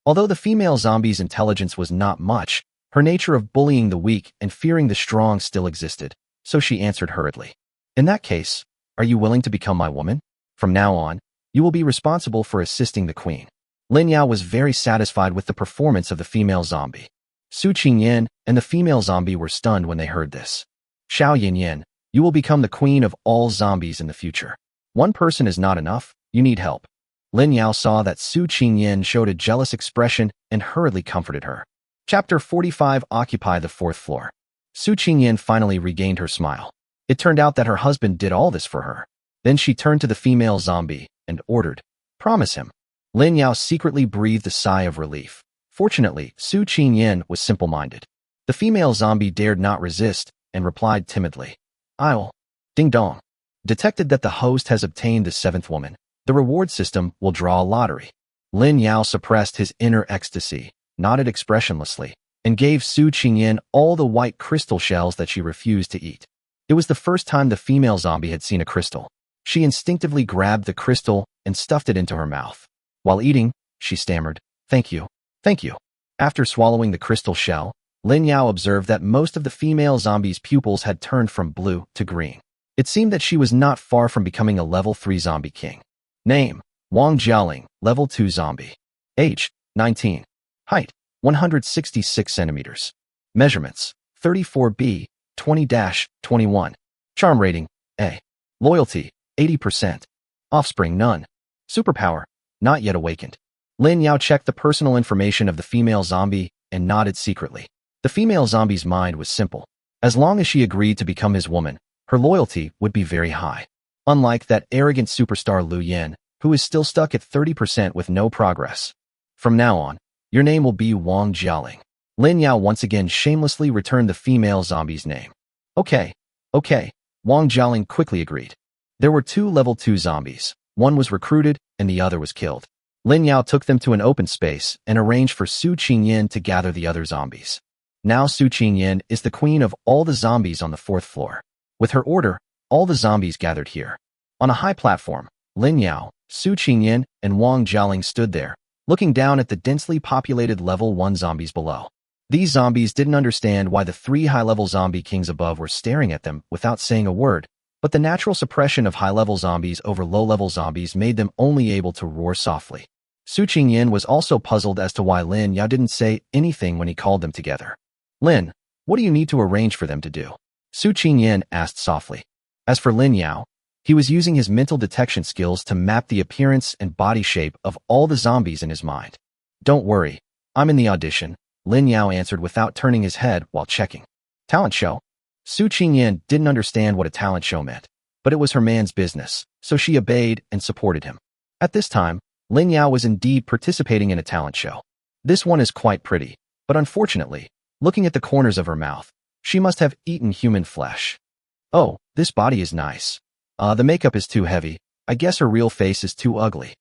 Although the female zombie's intelligence was not much, her nature of bullying the weak and fearing the strong still existed, so she answered hurriedly. In that case, are you willing to become my woman? From now on, you will be responsible for assisting the queen. Lin Yao was very satisfied with the performance of the female zombie. Su Qingyan and the female zombie were stunned when they heard this. Xiao Yinyan, you will become the queen of all zombies in the future. One person is not enough, you need help. Lin Yao saw that Su Qingyan showed a jealous expression and hurriedly comforted her. Chapter 45 Occupy the 4th floor. Su Qingyan finally regained her smile. It turned out that her husband did all this for her. Then she turned to the female zombie and ordered, promise him. Lin Yao secretly breathed a sigh of relief. Fortunately, Su Qingyan was simple-minded. The female zombie dared not resist and replied timidly, I'll. Ding dong. Detected that the host has obtained the 7th woman. The reward system will draw a lottery. Lin Yao suppressed his inner ecstasy, nodded expressionlessly, and gave Su Qingyan all the white crystal shells that she refused to eat. It was the first time the female zombie had seen a crystal. She instinctively grabbed the crystal and stuffed it into her mouth. While eating, she stammered, Thank you. After swallowing the crystal shell, Lin Yao observed that most of the female zombie's pupils had turned from blue to green. It seemed that she was not far from becoming a level 3 zombie king. Name, Wang Jialing, level 2 zombie. Age, 19. Height, 166 centimeters. Measurements, 34B, 20-21. Charm rating, A. Loyalty, 80%. Offspring, none. Superpower, not yet awakened. Lin Yao checked the personal information of the female zombie and nodded secretly. The female zombie's mind was simple. As long as she agreed to become his woman, her loyalty would be very high. Unlike that arrogant superstar Lu Yen, who is still stuck at 30% with no progress. From now on, your name will be Wang Jialing. Lin Yao once again shamelessly returned the female zombie's name. Okay. Wang Jialing quickly agreed. There were 2 level 2 zombies. One was recruited and the other was killed. Lin Yao took them to an open space and arranged for Su Qingyan to gather the other zombies. Now Su Qingyan is the queen of all the zombies on the 4th floor. With her order, all the zombies gathered here. On a high platform, Lin Yao, Su Qingyan, and Wang Jialing stood there, looking down at the densely populated level 1 zombies below. These zombies didn't understand why the 3 high-level zombie kings above were staring at them without saying a word, but the natural suppression of high-level zombies over low-level zombies made them only able to roar softly. Su Qingyan was also puzzled as to why Lin Yao didn't say anything when he called them together. Lin, what do you need to arrange for them to do? Su Qingyan asked softly. As for Lin Yao, he was using his mental detection skills to map the appearance and body shape of all the zombies in his mind. Don't worry, I'm in the audition, Lin Yao answered without turning his head while checking. Talent show? Su Qingyan didn't understand what a talent show meant, but it was her man's business, so she obeyed and supported him. At this time, Lin Yao was indeed participating in a talent show. This one is quite pretty, but unfortunately, looking at the corners of her mouth, she must have eaten human flesh. Oh, this body is nice. The makeup is too heavy. I guess her real face is too ugly.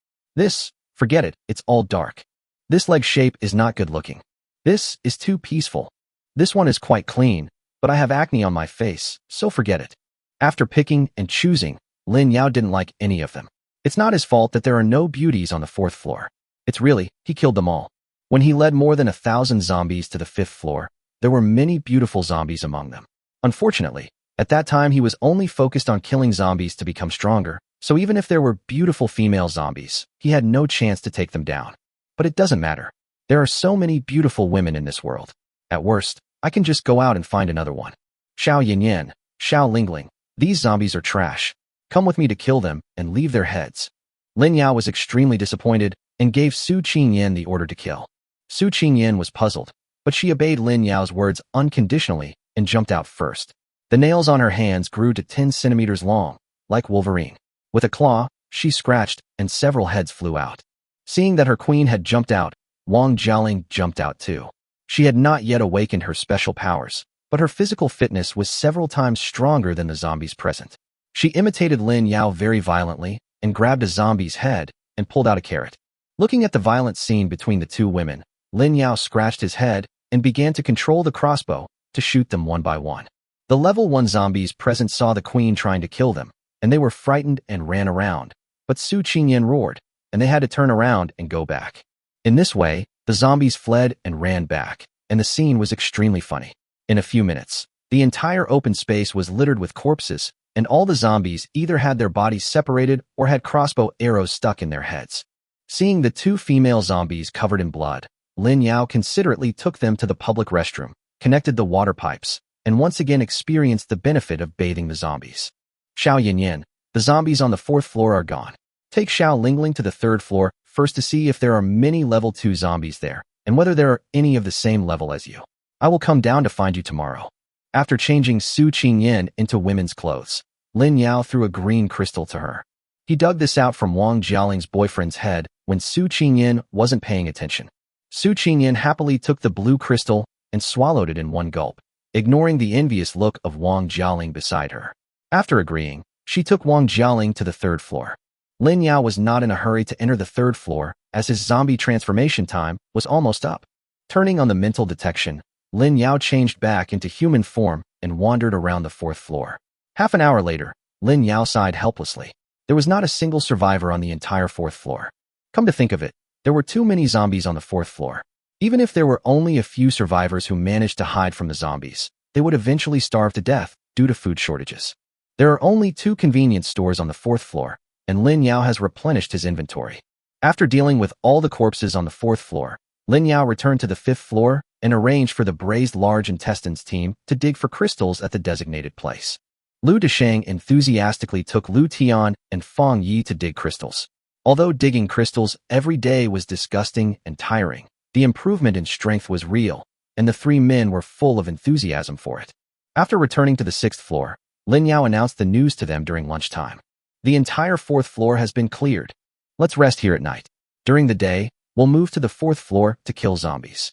Forget it, it's all dark. This leg shape is not good looking. This is too peaceful. This one is quite clean, but I have acne on my face, so forget it. After picking and choosing, Lin Yao didn't like any of them. It's not his fault that there are no beauties on the 4th floor. It's really, he killed them all. When he led more than 1,000 zombies to the 5th floor, there were many beautiful zombies among them. Unfortunately, at that time he was only focused on killing zombies to become stronger, so even if there were beautiful female zombies, he had no chance to take them down. But it doesn't matter. There are so many beautiful women in this world. At worst, I can just go out and find another one. Xiao Yinyan, Xiao Lingling, these zombies are trash. Come with me to kill them and leave their heads. Lin Yao was extremely disappointed and gave Su Qingyan the order to kill. Su Qingyan was puzzled, but she obeyed Lin Yao's words unconditionally and jumped out first. The nails on her hands grew to 10 centimeters long, like Wolverine. With a claw, she scratched and several heads flew out. Seeing that her queen had jumped out, Wang Jialing jumped out too. She had not yet awakened her special powers, but her physical fitness was several times stronger than the zombies present. She imitated Lin Yao very violently and grabbed a zombie's head and pulled out a carrot. Looking at the violent scene between the two women, Lin Yao scratched his head and began to control the crossbow to shoot them one by one. The level 1 zombies present saw the queen trying to kill them, and they were frightened and ran around, but Su Qingyan roared, and they had to turn around and go back. In this way, the zombies fled and ran back, and the scene was extremely funny. In a few minutes, the entire open space was littered with corpses, and all the zombies either had their bodies separated or had crossbow arrows stuck in their heads. Seeing the 2 female zombies covered in blood, Lin Yao considerately took them to the public restroom, connected the water pipes, and once again experienced the benefit of bathing the zombies. Xiao Yinyan, the zombies on the 4th floor are gone. Take Xiao Lingling to the 3rd floor first to see if there are many level 2 zombies there, and whether there are any of the same level as you. I will come down to find you tomorrow. After changing Su Qingyan into women's clothes, Lin Yao threw a green crystal to her. He dug this out from Wang Jialing's boyfriend's head when Su Qingyan wasn't paying attention. Su Qingyan happily took the blue crystal and swallowed it in one gulp, ignoring the envious look of Wang Jialing beside her. After agreeing, she took Wang Jialing to the 3rd floor. Lin Yao was not in a hurry to enter the 3rd floor as his zombie transformation time was almost up. Turning on the mental detection, Lin Yao changed back into human form and wandered around the 4th floor. Half an hour later, Lin Yao sighed helplessly. There was not a single survivor on the entire 4th floor. Come to think of it, there were too many zombies on the 4th floor. Even if there were only a few survivors who managed to hide from the zombies, they would eventually starve to death due to food shortages. There are only 2 convenience stores on the 4th floor, and Lin Yao has replenished his inventory. After dealing with all the corpses on the 4th floor, Lin Yao returned to the 5th floor and arranged for the braised large intestines team to dig for crystals at the designated place. Lu Deshang enthusiastically took Lu Tian and Fang Yi to dig crystals. Although digging crystals every day was disgusting and tiring, the improvement in strength was real, and the 3 men were full of enthusiasm for it. After returning to the 6th floor, Lin Yao announced the news to them during lunchtime. The entire 4th floor has been cleared. Let's rest here at night. During the day, we'll move to the 4th floor to kill zombies.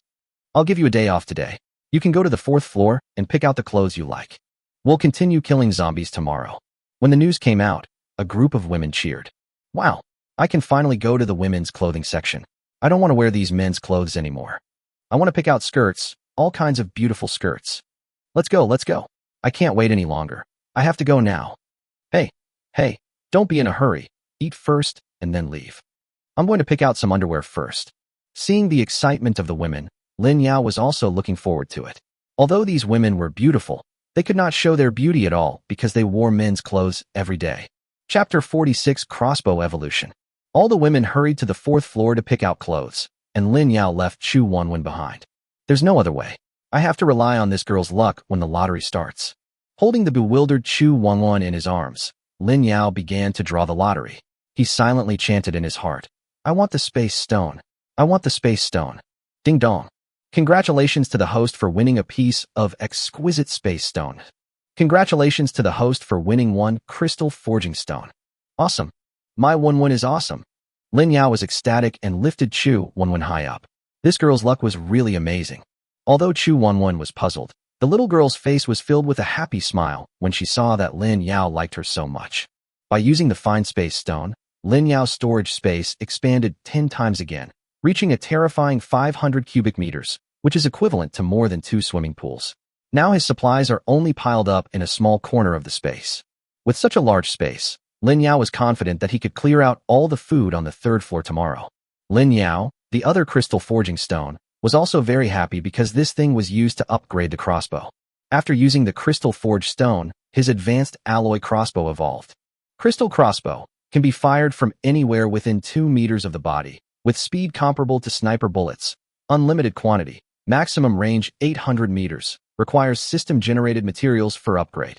I'll give you a day off today. You can go to the 4th floor and pick out the clothes you like. We'll continue killing zombies tomorrow. When the news came out, a group of women cheered. Wow, I can finally go to the women's clothing section. I don't want to wear these men's clothes anymore. I want to pick out skirts, all kinds of beautiful skirts. Let's go, let's go. I can't wait any longer. I have to go now. Hey, don't be in a hurry. Eat first and then leave. I'm going to pick out some underwear first. Seeing the excitement of the women, Lin Yao was also looking forward to it. Although these women were beautiful, they could not show their beauty at all because they wore men's clothes every day. Chapter 46 Crossbow Evolution. All the women hurried to the 4th floor to pick out clothes, and Lin Yao left Chu Wanwen behind. There's no other way. I have to rely on this girl's luck when the lottery starts. Holding the bewildered Chu Wanwen in his arms, Lin Yao began to draw the lottery. He silently chanted in his heart, I want the space stone. I want the space stone. Ding dong. Congratulations to the host for winning a piece of exquisite space stone. Congratulations to the host for winning 1 crystal forging stone. Awesome. My Wanwen is awesome. Lin Yao was ecstatic and lifted Chu Wanwen high up. This girl's luck was really amazing. Although Chu Wanwen was puzzled, the little girl's face was filled with a happy smile when she saw that Lin Yao liked her so much. By using the fine space stone, Lin Yao's storage space expanded 10 times again, reaching a terrifying 500 cubic meters, which is equivalent to more than 2 swimming pools. Now his supplies are only piled up in a small corner of the space. With such a large space, Lin Yao was confident that he could clear out all the food on the 3rd floor tomorrow. Lin Yao, the other crystal forging stone, was also very happy because this thing was used to upgrade the crossbow. After using the crystal forged stone, his advanced alloy crossbow evolved. Crystal crossbow can be fired from anywhere within 2 meters of the body, with speed comparable to sniper bullets. Unlimited quantity, maximum range 800 meters, requires system-generated materials for upgrade.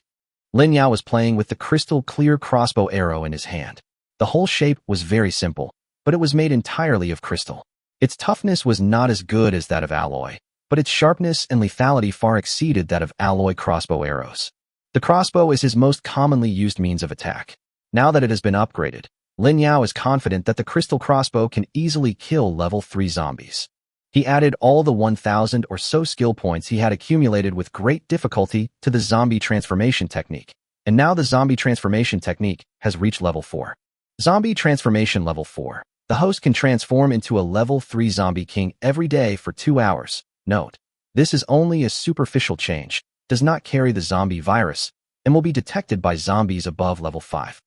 Lin Yao was playing with the crystal clear crossbow arrow in his hand. The whole shape was very simple, but it was made entirely of crystal. Its toughness was not as good as that of alloy, but its sharpness and lethality far exceeded that of alloy crossbow arrows. The crossbow is his most commonly used means of attack. Now that it has been upgraded, Lin Yao is confident that the crystal crossbow can easily kill level 3 zombies. He added all the 1,000 or so skill points he had accumulated with great difficulty to the zombie transformation technique, and now the zombie transformation technique has reached level 4. Zombie transformation level 4. The host can transform into a level 3 zombie king every day for 2 hours. Note, this is only a superficial change, does not carry the zombie virus, and will be detected by zombies above level 5.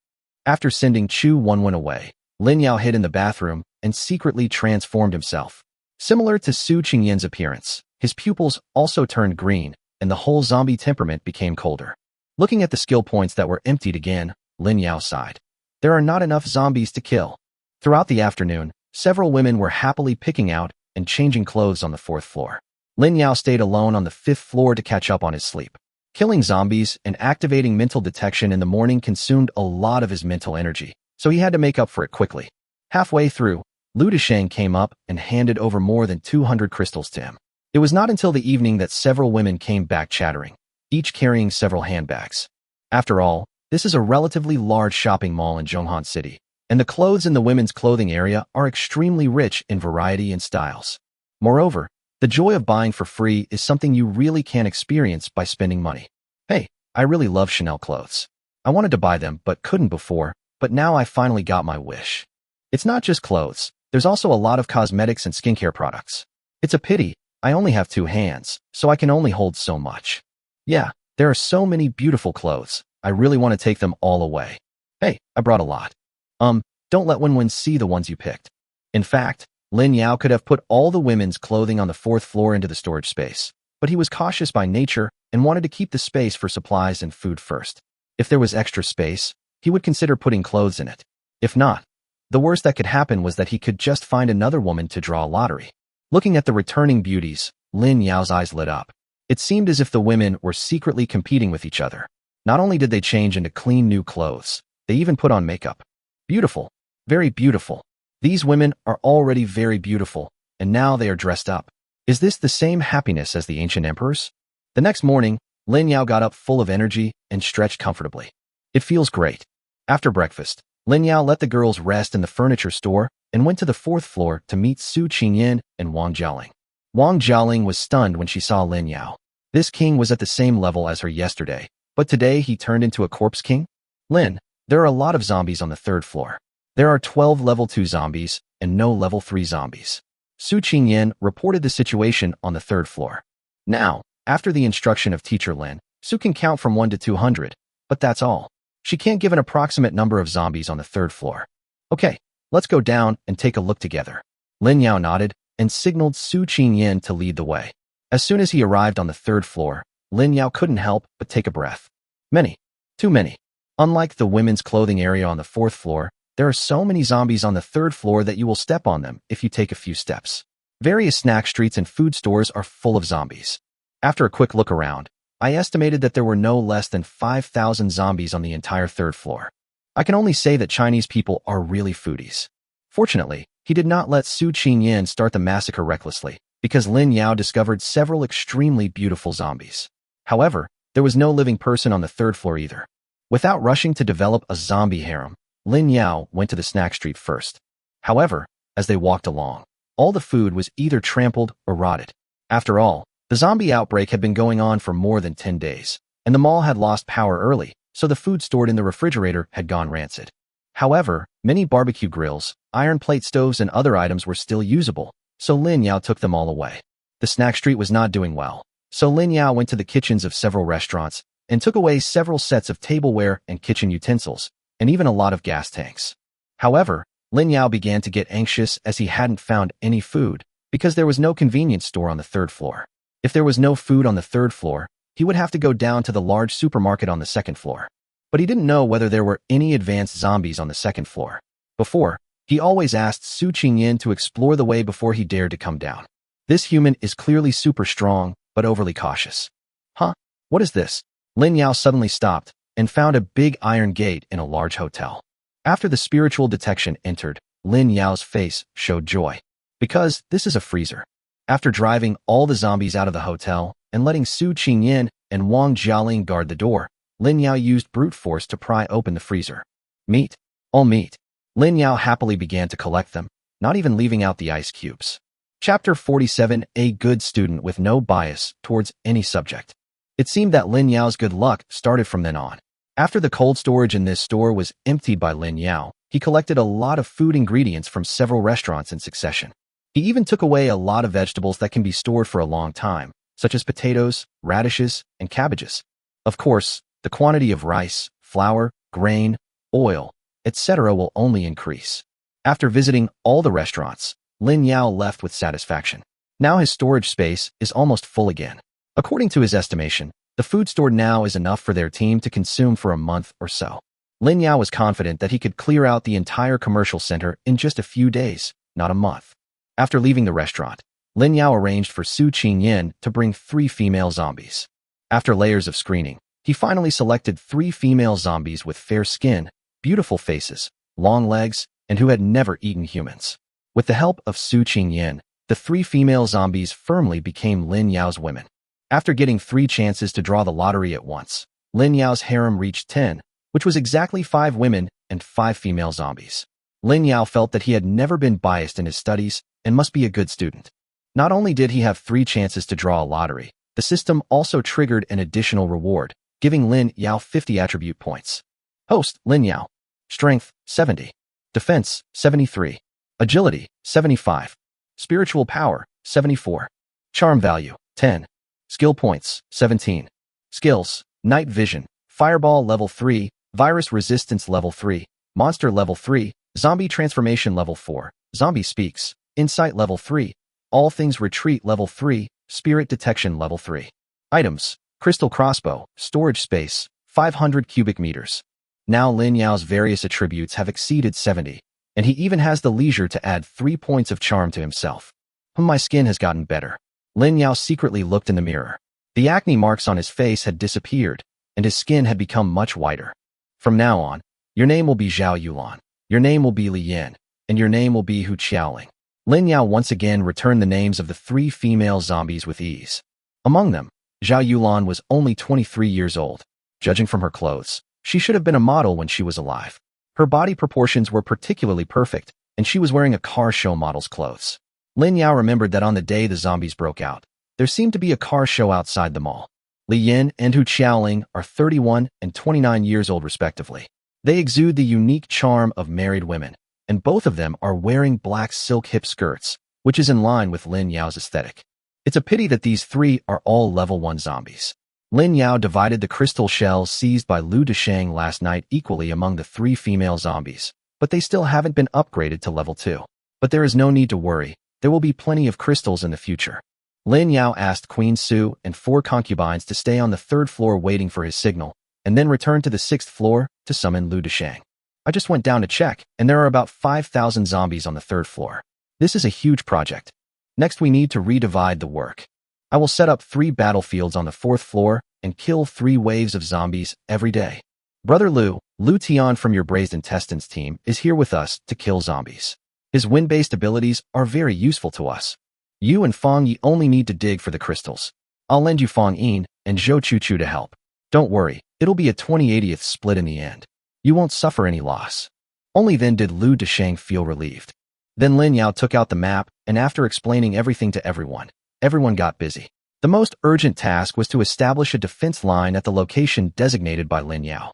After sending Chu Wenwen away, Lin Yao hid in the bathroom and secretly transformed himself. Similar to Su Qingyan's appearance, his pupils also turned green, and the whole zombie temperament became colder. Looking at the skill points that were emptied again, Lin Yao sighed. There are not enough zombies to kill. Throughout the afternoon, several women were happily picking out and changing clothes on the 4th floor. Lin Yao stayed alone on the 5th floor to catch up on his sleep. Killing zombies and activating mental detection in the morning consumed a lot of his mental energy, so he had to make up for it quickly. Halfway through, Lu Desheng came up and handed over more than 200 crystals to him. It was not until the evening that several women came back chattering, each carrying several handbags. After all, this is a relatively large shopping mall in Zhonghan City, and the clothes in the women's clothing area are extremely rich in variety and styles. Moreover, the joy of buying for free is something you really can't experience by spending money. Hey, I really love Chanel clothes. I wanted to buy them but couldn't before, but now I finally got my wish. It's not just clothes, there's also a lot of cosmetics and skincare products. It's a pity, I only have 2 hands, so I can only hold so much. Yeah, there are so many beautiful clothes, I really want to take them all away. Hey, I brought a lot. Don't let Wenwen see the ones you picked. In fact, Lin Yao could have put all the women's clothing on the 4th floor into the storage space, but he was cautious by nature and wanted to keep the space for supplies and food first. If there was extra space, he would consider putting clothes in it. If not, the worst that could happen was that he could just find another woman to draw a lottery. Looking at the returning beauties, Lin Yao's eyes lit up. It seemed as if the women were secretly competing with each other. Not only did they change into clean new clothes, they even put on makeup. Beautiful. Very beautiful. These women are already very beautiful, and now they are dressed up. Is this the same happiness as the ancient emperors? The next morning, Lin Yao got up full of energy and stretched comfortably. It feels great. After breakfast, Lin Yao let the girls rest in the furniture store and went to the 4th floor to meet Su Qingyan and Wang Jialing. Wang Jialing was stunned when she saw Lin Yao. This king was at the same level as her yesterday, but today he turned into a corpse king? Lin, there are a lot of zombies on the 3rd floor. There are 12 level 2 zombies and no level 3 zombies. Su Qingyan reported the situation on the 3rd floor. Now, after the instruction of teacher Lin, Su can count from 1 to 200, but that's all. She can't give an approximate number of zombies on the 3rd floor. Okay, let's go down and take a look together. Lin Yao nodded and signaled Su Qingyan to lead the way. As soon as he arrived on the 3rd floor, Lin Yao couldn't help but take a breath. Many. Too many. Unlike the women's clothing area on the 4th floor, there are so many zombies on the 3rd floor that you will step on them if you take a few steps. Various snack streets and food stores are full of zombies. After a quick look around, I estimated that there were no less than 5,000 zombies on the entire 3rd floor. I can only say that Chinese people are really foodies. Fortunately, he did not let Su Qingyan start the massacre recklessly, because Lin Yao discovered several extremely beautiful zombies. However, there was no living person on the 3rd floor either. Without rushing to develop a zombie harem, Lin Yao went to the snack street first. However, as they walked along, all the food was either trampled or rotted. After all, the zombie outbreak had been going on for more than 10 days, and the mall had lost power early, so the food stored in the refrigerator had gone rancid. However, Many barbecue grills, iron plate stoves, and other items were still usable, so Lin Yao took them all away. The snack street was not doing well, so Lin Yao went to the kitchens of several restaurants and took away several sets of tableware and kitchen utensils, and even a lot of gas tanks. However, Lin Yao began to get anxious as he hadn't found any food, because there was no convenience store on the third floor. If there was no food on the third floor, he would have to go down to the large supermarket on the second floor. But he didn't know whether there were any advanced zombies on the second floor. Before, he always asked Su Qingyin to explore the way before he dared to come down. This human is clearly super strong, but overly cautious. Huh? What is this? Lin Yao suddenly stopped and found a big iron gate in a large hotel. After the spiritual detection entered, Lin Yao's face showed joy. Because this is a freezer. After driving all the zombies out of the hotel and letting Su Qingyin and Wang Jialing guard the door, Lin Yao used brute force to pry open the freezer. Meat. All meat. Lin Yao happily began to collect them, not even leaving out the ice cubes. Chapter 47: A good student with no bias towards any subject. It seemed that Lin Yao's good luck started from then on. After the cold storage in this store was emptied by Lin Yao, he collected a lot of food ingredients from several restaurants in succession. He even took away a lot of vegetables that can be stored for a long time, such as potatoes, radishes, and cabbages. Of course, the quantity of rice, flour, grain, oil, etc. will only increase. After visiting all the restaurants, Lin Yao left with satisfaction. Now his storage space is almost full again. According to his estimation, the food stored now is enough for their team to consume for a month or so. Lin Yao was confident that he could clear out the entire commercial center in just a few days, not a month. After leaving the restaurant, Lin Yao arranged for Su Qingyin to bring 3 female zombies. After layers of screening, he finally selected 3 female zombies with fair skin, beautiful faces, long legs, and who had never eaten humans. With the help of Su Qingyin, the 3 female zombies firmly became Lin Yao's women. After getting 3 chances to draw the lottery at once, Lin Yao's harem reached 10, which was exactly 5 women and 5 female zombies. Lin Yao felt that he had never been biased in his studies and must be a good student. Not only did he have 3 chances to draw a lottery, the system also triggered an additional reward, giving Lin Yao 50 attribute points. Host, Lin Yao. Strength, 70. Defense, 73. Agility, 75. Spiritual power, 74. Charm value, 10. Skill points, 17. Skills, night vision, fireball level 3, virus resistance level 3, monster level 3, zombie transformation level 4, zombie speaks, insight level 3, all things retreat level 3, spirit detection level 3. Items, crystal crossbow, storage space, 500 cubic meters. Now Lin Yao's various attributes have exceeded 70, and he even has the leisure to add 3 points of charm to himself. My skin has gotten better. Lin Yao secretly looked in the mirror. The acne marks on his face had disappeared, and his skin had become much whiter. From now on, your name will be Zhao Yulan, your name will be Li Yin, and your name will be Hu Qiaoling. Lin Yao once again returned the names of the 3 female zombies with ease. Among them, Zhao Yulan was only 23 years old. Judging from her clothes, she should have been a model when she was alive. Her body proportions were particularly perfect, and she was wearing a car show model's clothes. Lin Yao remembered that on the day the zombies broke out, there seemed to be a car show outside the mall. Li Yin and Hu Qiaoling are 31 and 29 years old respectively. They exude the unique charm of married women, and both of them are wearing black silk hip skirts, which is in line with Lin Yao's aesthetic. It's a pity that these 3 are all level 1 zombies. Lin Yao divided the crystal shells seized by Lu Deshang last night equally among the 3 female zombies, but they still haven't been upgraded to level 2. But there is no need to worry, there will be plenty of crystals in the future. Lin Yao asked Queen Su and 4 concubines to stay on the 3rd floor waiting for his signal, and then return to the 6th floor to summon Lu Deshang. I just went down to check, and there are about 5,000 zombies on the 3rd floor. This is a huge project. Next we need to redivide the work. I will set up 3 battlefields on the 4th floor and kill 3 waves of zombies every day. Brother Lu Tian from your Braised Intestines team is here with us to kill zombies. His wind-based abilities are very useful to us. You and Fang Yi only need to dig for the crystals. I'll lend you Fang Yin and Zhou Chu to help. Don't worry, it'll be a 20/80th split in the end. You won't suffer any loss. Only then did Lu Deshang feel relieved. Then Lin Yao took out the map, and after explaining everything to everyone got busy. The most urgent task was to establish a defense line at the location designated by Lin Yao.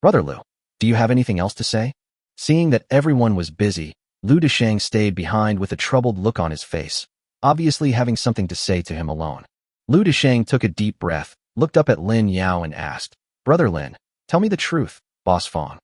Brother Lu, do you have anything else to say? Seeing that everyone was busy, Lu Deshang stayed behind with a troubled look on his face, obviously having something to say to him alone. Lu Deshang took a deep breath, looked up at Lin Yao and asked, "Brother Lin, tell me the truth, Boss Fong."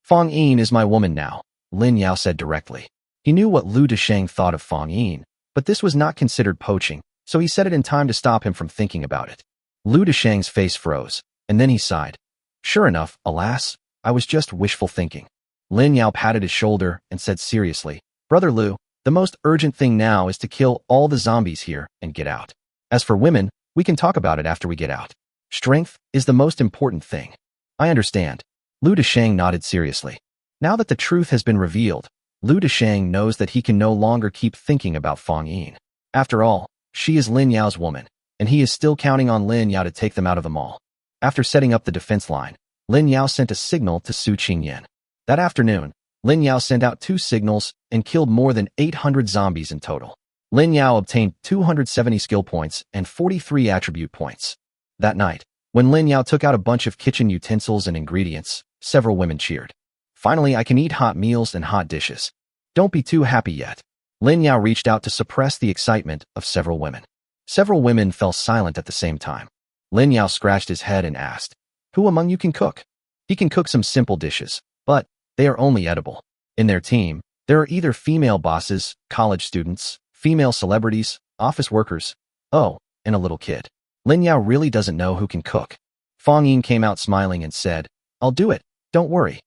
"Fong Yin is my woman now," Lin Yao said directly. He knew what Lu Deshang thought of Fong Yin, but this was not considered poaching, so he said it in time to stop him from thinking about it. Lu Deshang's face froze, and then he sighed. "Sure enough, alas, I was just wishful thinking." Lin Yao patted his shoulder and said seriously, "Brother Lu, the most urgent thing now is to kill all the zombies here and get out. As for women, we can talk about it after we get out. Strength is the most important thing." "I understand." Lu Deshang nodded seriously. Now that the truth has been revealed, Lu Deshang knows that he can no longer keep thinking about Fong Yin. After all, she is Lin Yao's woman, and he is still counting on Lin Yao to take them out of the mall. After setting up the defense line, Lin Yao sent a signal to Su Qingyan. That afternoon, Lin Yao sent out 2 signals and killed more than 800 zombies in total. Lin Yao obtained 270 skill points and 43 attribute points. That night, when Lin Yao took out a bunch of kitchen utensils and ingredients, several women cheered. "Finally, I can eat hot meals and hot dishes. Don't be too happy yet." Lin Yao reached out to suppress the excitement of several women. Several women fell silent at the same time. Lin Yao scratched his head and asked, "Who among you can cook?" He can cook some simple dishes, but they are only edible. In their team, there are either female bosses, college students, female celebrities, office workers, oh, and a little kid. Lin Yao really doesn't know who can cook. Fong Yin came out smiling and said, "I'll do it, don't worry."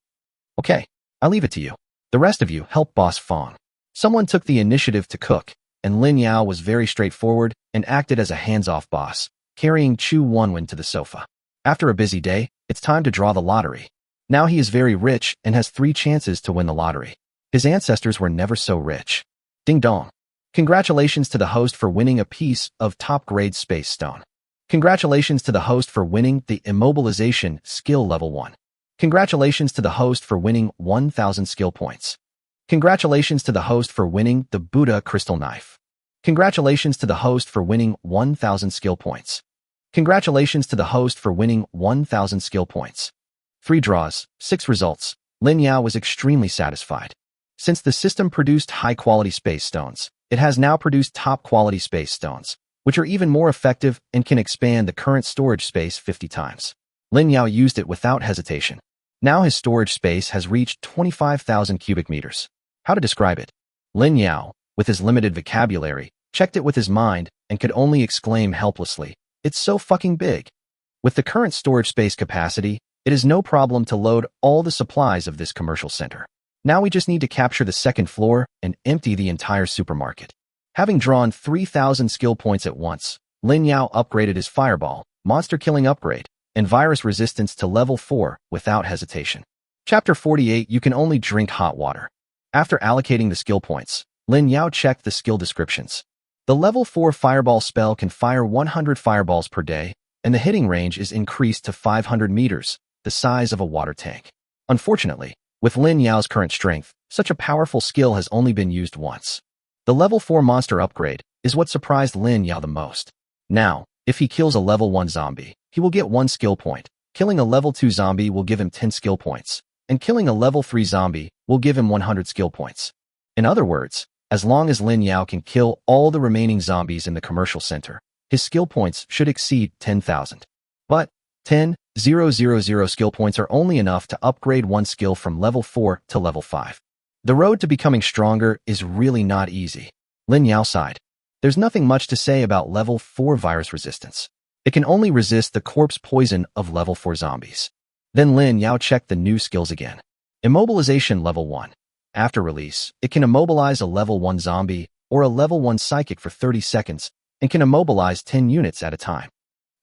"Okay, I'll leave it to you. The rest of you help Boss Fong." Someone took the initiative to cook, and Lin Yao was very straightforward and acted as a hands-off boss, carrying Chu Wenwen to the sofa. After a busy day, it's time to draw the lottery. Now he is very rich and has 3 chances to win the lottery. His ancestors were never so rich. Ding dong. Congratulations to the host for winning a piece of top-grade space stone. Congratulations to the host for winning the immobilization skill level 1. Congratulations to the host for winning 1,000 skill points. Congratulations to the host for winning the Buddha crystal knife. Congratulations to the host for winning 1,000 skill points. Congratulations to the host for winning 1,000 skill points. 3 draws, 6 results. Lin Yao was extremely satisfied. Since the system produced high-quality space stones, it has now produced top-quality space stones, which are even more effective and can expand the current storage space 50 times. Lin Yao used it without hesitation. Now his storage space has reached 25,000 cubic meters. How to describe it? Lin Yao, with his limited vocabulary, checked it with his mind and could only exclaim helplessly, "It's so fucking big." With the current storage space capacity, it is no problem to load all the supplies of this commercial center. Now we just need to capture the 2nd floor and empty the entire supermarket. Having drawn 3,000 skill points at once, Lin Yao upgraded his fireball, monster killing upgrade, and virus resistance to level 4 without hesitation. Chapter 48. You can only drink hot water. After allocating the skill points, Lin Yao checked the skill descriptions. The level 4 fireball spell can fire 100 fireballs per day, and the hitting range is increased to 500 meters, the size of a water tank. Unfortunately, with Lin Yao's current strength, such a powerful skill has only been used once. The level 4 monster upgrade is what surprised Lin Yao the most. Now, if he kills a level 1 zombie, he will get 1 skill point. Killing a level 2 zombie will give him 10 skill points, and killing a level 3 zombie will give him 100 skill points. In other words, as long as Lin Yao can kill all the remaining zombies in the commercial center, his skill points should exceed 10,000. But 10,000 skill points are only enough to upgrade 1 skill from level 4 to level 5. The road to becoming stronger is really not easy. Lin Yao sighed. There's nothing much to say about level 4 virus resistance. It can only resist the corpse poison of level 4 zombies. Then Lin Yao checked the new skills again. Immobilization level 1. After release, it can immobilize a level 1 zombie or a level 1 psychic for 30 seconds and can immobilize 10 units at a time.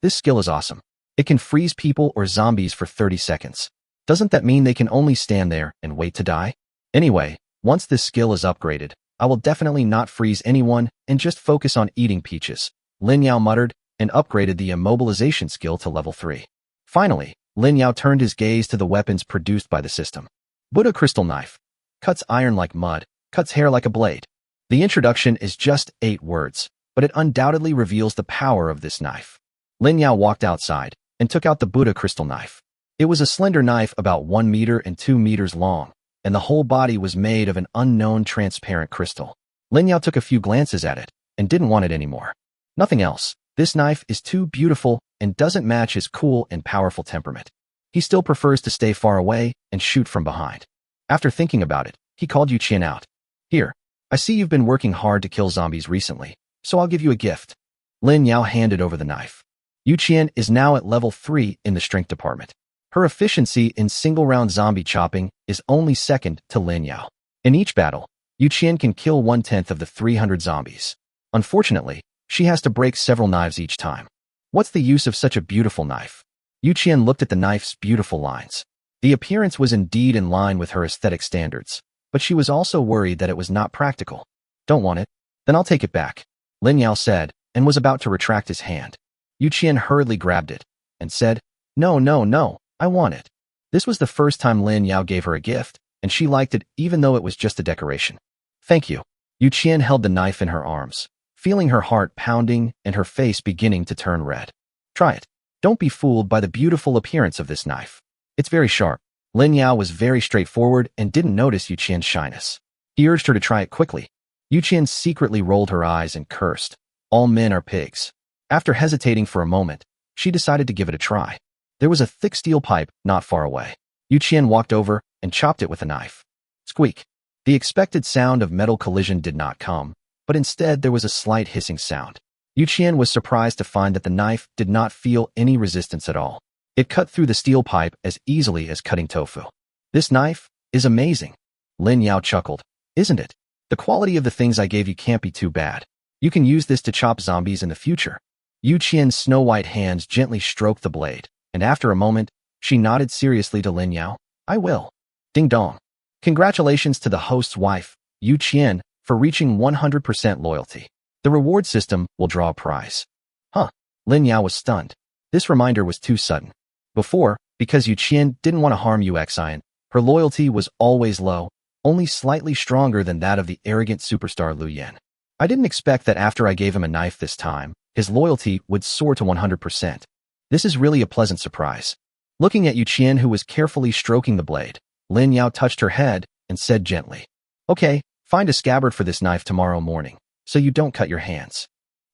This skill is awesome. It can freeze people or zombies for 30 seconds. Doesn't that mean they can only stand there and wait to die? Anyway, once this skill is upgraded, I will definitely not freeze anyone and just focus on eating peaches, Lin Yao muttered and upgraded the immobilization skill to level 3. Finally, Lin Yao turned his gaze to the weapons produced by the system. Buddha crystal knife. Cuts iron like mud, cuts hair like a blade. The introduction is just 8 words, but it undoubtedly reveals the power of this knife. Lin Yao walked outside and took out the Buddha crystal knife. It was a slender knife about 1 meter and 2 meters long, and the whole body was made of an unknown transparent crystal. Lin Yao took a few glances at it and didn't want it anymore. Nothing else. This knife is too beautiful and doesn't match his cool and powerful temperament. He still prefers to stay far away and shoot from behind. After thinking about it, he called Yu Qian out. Here, I see you've been working hard to kill zombies recently, so I'll give you a gift. Lin Yao handed over the knife. Yu Qian is now at level 3 in the strength department. Her efficiency in single-round zombie chopping is only second to Lin Yao. In each battle, Yu Qian can kill 1/10 of the 300 zombies. Unfortunately, she has to break several knives each time. What's the use of such a beautiful knife? Yu Qian looked at the knife's beautiful lines. The appearance was indeed in line with her aesthetic standards, but she was also worried that it was not practical. Don't want it? Then I'll take it back, Lin Yao said, and was about to retract his hand. Yu Qian hurriedly grabbed it and said, No, no, no, I want it. This was the first time Lin Yao gave her a gift, and she liked it even though it was just a decoration. Thank you. Yu Qian held the knife in her arms, feeling her heart pounding and her face beginning to turn red. Try it. Don't be fooled by the beautiful appearance of this knife. It's very sharp. Lin Yao was very straightforward and didn't notice Yu Qian's shyness. He urged her to try it quickly. Yu Qian secretly rolled her eyes and cursed. All men are pigs. After hesitating for a moment, she decided to give it a try. There was a thick steel pipe not far away. Yu Qian walked over and chopped it with a knife. Squeak. The expected sound of metal collision did not come, but instead there was a slight hissing sound. Yu Qian was surprised to find that the knife did not feel any resistance at all. It cut through the steel pipe as easily as cutting tofu. This knife is amazing. Lin Yao chuckled. Isn't it? The quality of the things I gave you can't be too bad. You can use this to chop zombies in the future. Yu Qian's snow-white hands gently stroked the blade, and after a moment, she nodded seriously to Lin Yao. I will. Ding dong. Congratulations to the host's wife, Yu Qian, for reaching 100% loyalty. The reward system will draw a prize. Huh. Lin Yao was stunned. This reminder was too sudden. Before, because Yu Qian didn't want to harm Yu Xian, her loyalty was always low, only slightly stronger than that of the arrogant superstar Lu Yan. I didn't expect that after I gave him a knife this time, his loyalty would soar to 100%. This is really a pleasant surprise. Looking at Yu Qian, who was carefully stroking the blade, Lin Yao touched her head and said gently, Okay, find a scabbard for this knife tomorrow morning, so you don't cut your hands.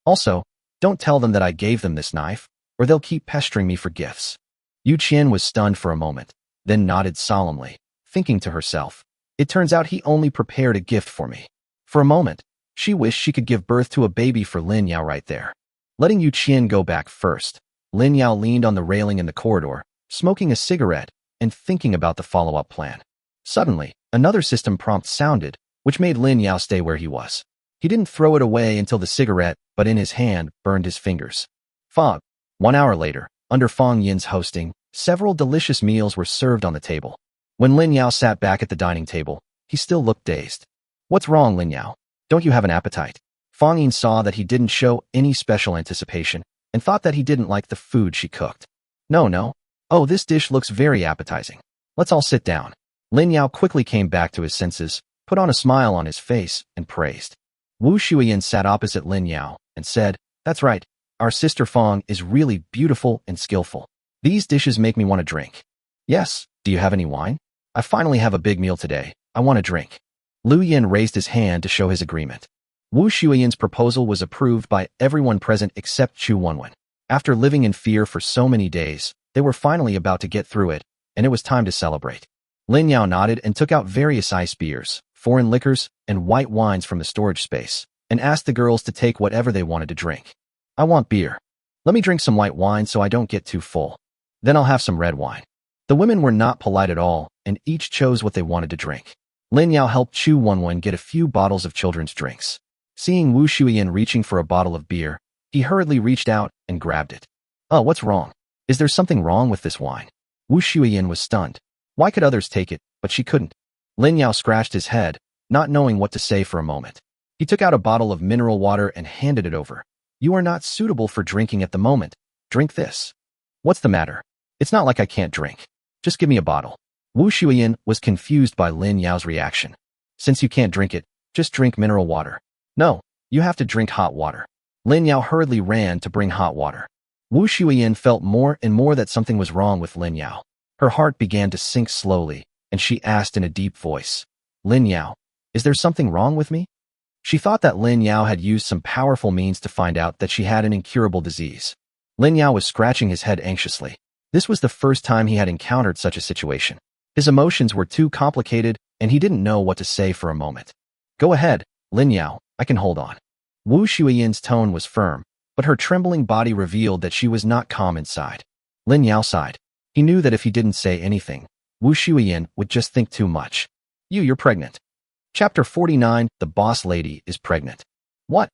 Also, don't tell them that I gave them this knife, or they'll keep pestering me for gifts. Yu Qian was stunned for a moment, then nodded solemnly, thinking to herself, It turns out he only prepared a gift for me. For a moment, she wished she could give birth to a baby for Lin Yao right there. Letting Yu Qian go back first, Lin Yao leaned on the railing in the corridor, smoking a cigarette and thinking about the follow-up plan. Suddenly, another system prompt sounded, which made Lin Yao stay where he was. He didn't throw it away until the cigarette, but in his hand, burned his fingers. Fog. 1 hour later, under Fang Yin's hosting, several delicious meals were served on the table. When Lin Yao sat back at the dining table, he still looked dazed. What's wrong, Lin Yao? Don't you have an appetite? Fang Yin saw that he didn't show any special anticipation and thought that he didn't like the food she cooked. No. Oh, this dish looks very appetizing. Let's all sit down. Lin Yao quickly came back to his senses, put on a smile on his face, and praised. Wu Shuiyan sat opposite Lin Yao and said, That's right, our sister Fang is really beautiful and skillful. These dishes make me want to drink. Yes, do you have any wine? I finally have a big meal today. I want to drink. Lu Yin raised his hand to show his agreement. Wu Shuiyan's proposal was approved by everyone present except Chu Wenwen. After living in fear for so many days, they were finally about to get through it, and it was time to celebrate. Lin Yao nodded and took out various ice beers, foreign liquors, and white wines from the storage space, and asked the girls to take whatever they wanted to drink. I want beer. Let me drink some white wine so I don't get too full. Then I'll have some red wine. The women were not polite at all, and each chose what they wanted to drink. Lin Yao helped Chu Wenwen get a few bottles of children's drinks. Seeing Wu Shuiyan reaching for a bottle of beer, he hurriedly reached out and grabbed it. Oh, what's wrong? Is there something wrong with this wine? Wu Shuiyan was stunned. Why could others take it, but she couldn't? Lin Yao scratched his head, not knowing what to say for a moment. He took out a bottle of mineral water and handed it over. You are not suitable for drinking at the moment. Drink this. What's the matter? It's not like I can't drink. Just give me a bottle. Wu Shuiyan was confused by Lin Yao's reaction. Since you can't drink it, just drink mineral water. No, you have to drink hot water. Lin Yao hurriedly ran to bring hot water. Wu Shuiyan felt more and more that something was wrong with Lin Yao. Her heart began to sink slowly, and she asked in a deep voice, Lin Yao, is there something wrong with me? She thought that Lin Yao had used some powerful means to find out that she had an incurable disease. Lin Yao was scratching his head anxiously. This was the first time he had encountered such a situation. His emotions were too complicated, and he didn't know what to say for a moment. Go ahead, Lin Yao, I can hold on. Wu Shuiyan's tone was firm, but her trembling body revealed that she was not calm inside. Lin Yao sighed. He knew that if he didn't say anything, Wu Shuiyan would just think too much. You're pregnant. Chapter 49, The Boss Lady is Pregnant. What?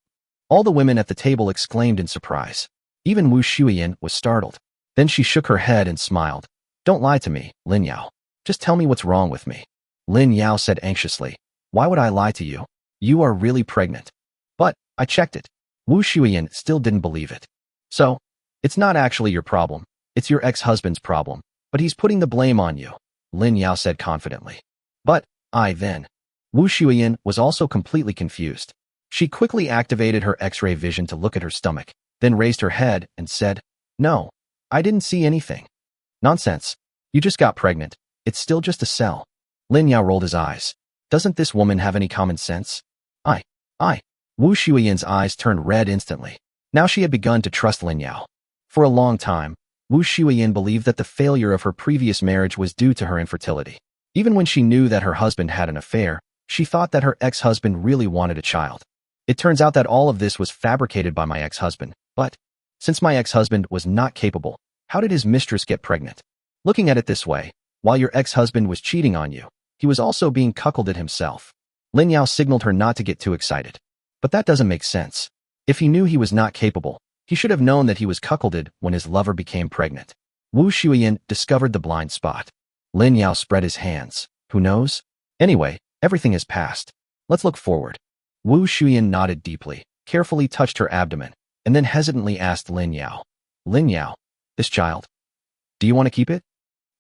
All the women at the table exclaimed in surprise. Even Wu Shuiyan was startled. Then she shook her head and smiled. Don't lie to me, Lin Yao. Just tell me what's wrong with me. Lin Yao said anxiously. Why would I lie to you? You are really pregnant. But, I checked it. Wu Shuiyan still didn't believe it. So, it's not actually your problem. It's your ex-husband's problem. But he's putting the blame on you, Lin Yao said confidently. But, then. Wu Shuiyan was also completely confused. She quickly activated her X-ray vision to look at her stomach, then raised her head and said, No, I didn't see anything. Nonsense. You just got pregnant. It's still just a cell. Lin Yao rolled his eyes. Doesn't this woman have any common sense? I. Wu Shuiyan's eyes turned red instantly. Now she had begun to trust Lin Yao. For a long time, Wu Shuiyan believed that the failure of her previous marriage was due to her infertility. Even when she knew that her husband had an affair, she thought that her ex-husband really wanted a child. It turns out that all of this was fabricated by my ex-husband, but since my ex-husband was not capable, how did his mistress get pregnant? Looking at it this way, while your ex-husband was cheating on you, he was also being cuckolded himself. Lin Yao signaled her not to get too excited. But that doesn't make sense. If he knew he was not capable, he should have known that he was cuckolded when his lover became pregnant. Wu Shuiyan discovered the blind spot. Lin Yao spread his hands. Who knows? Anyway, everything has passed. Let's look forward. Wu Shuiyan nodded deeply, carefully touched her abdomen, and then hesitantly asked Lin Yao, Lin Yao, this child, do you want to keep it?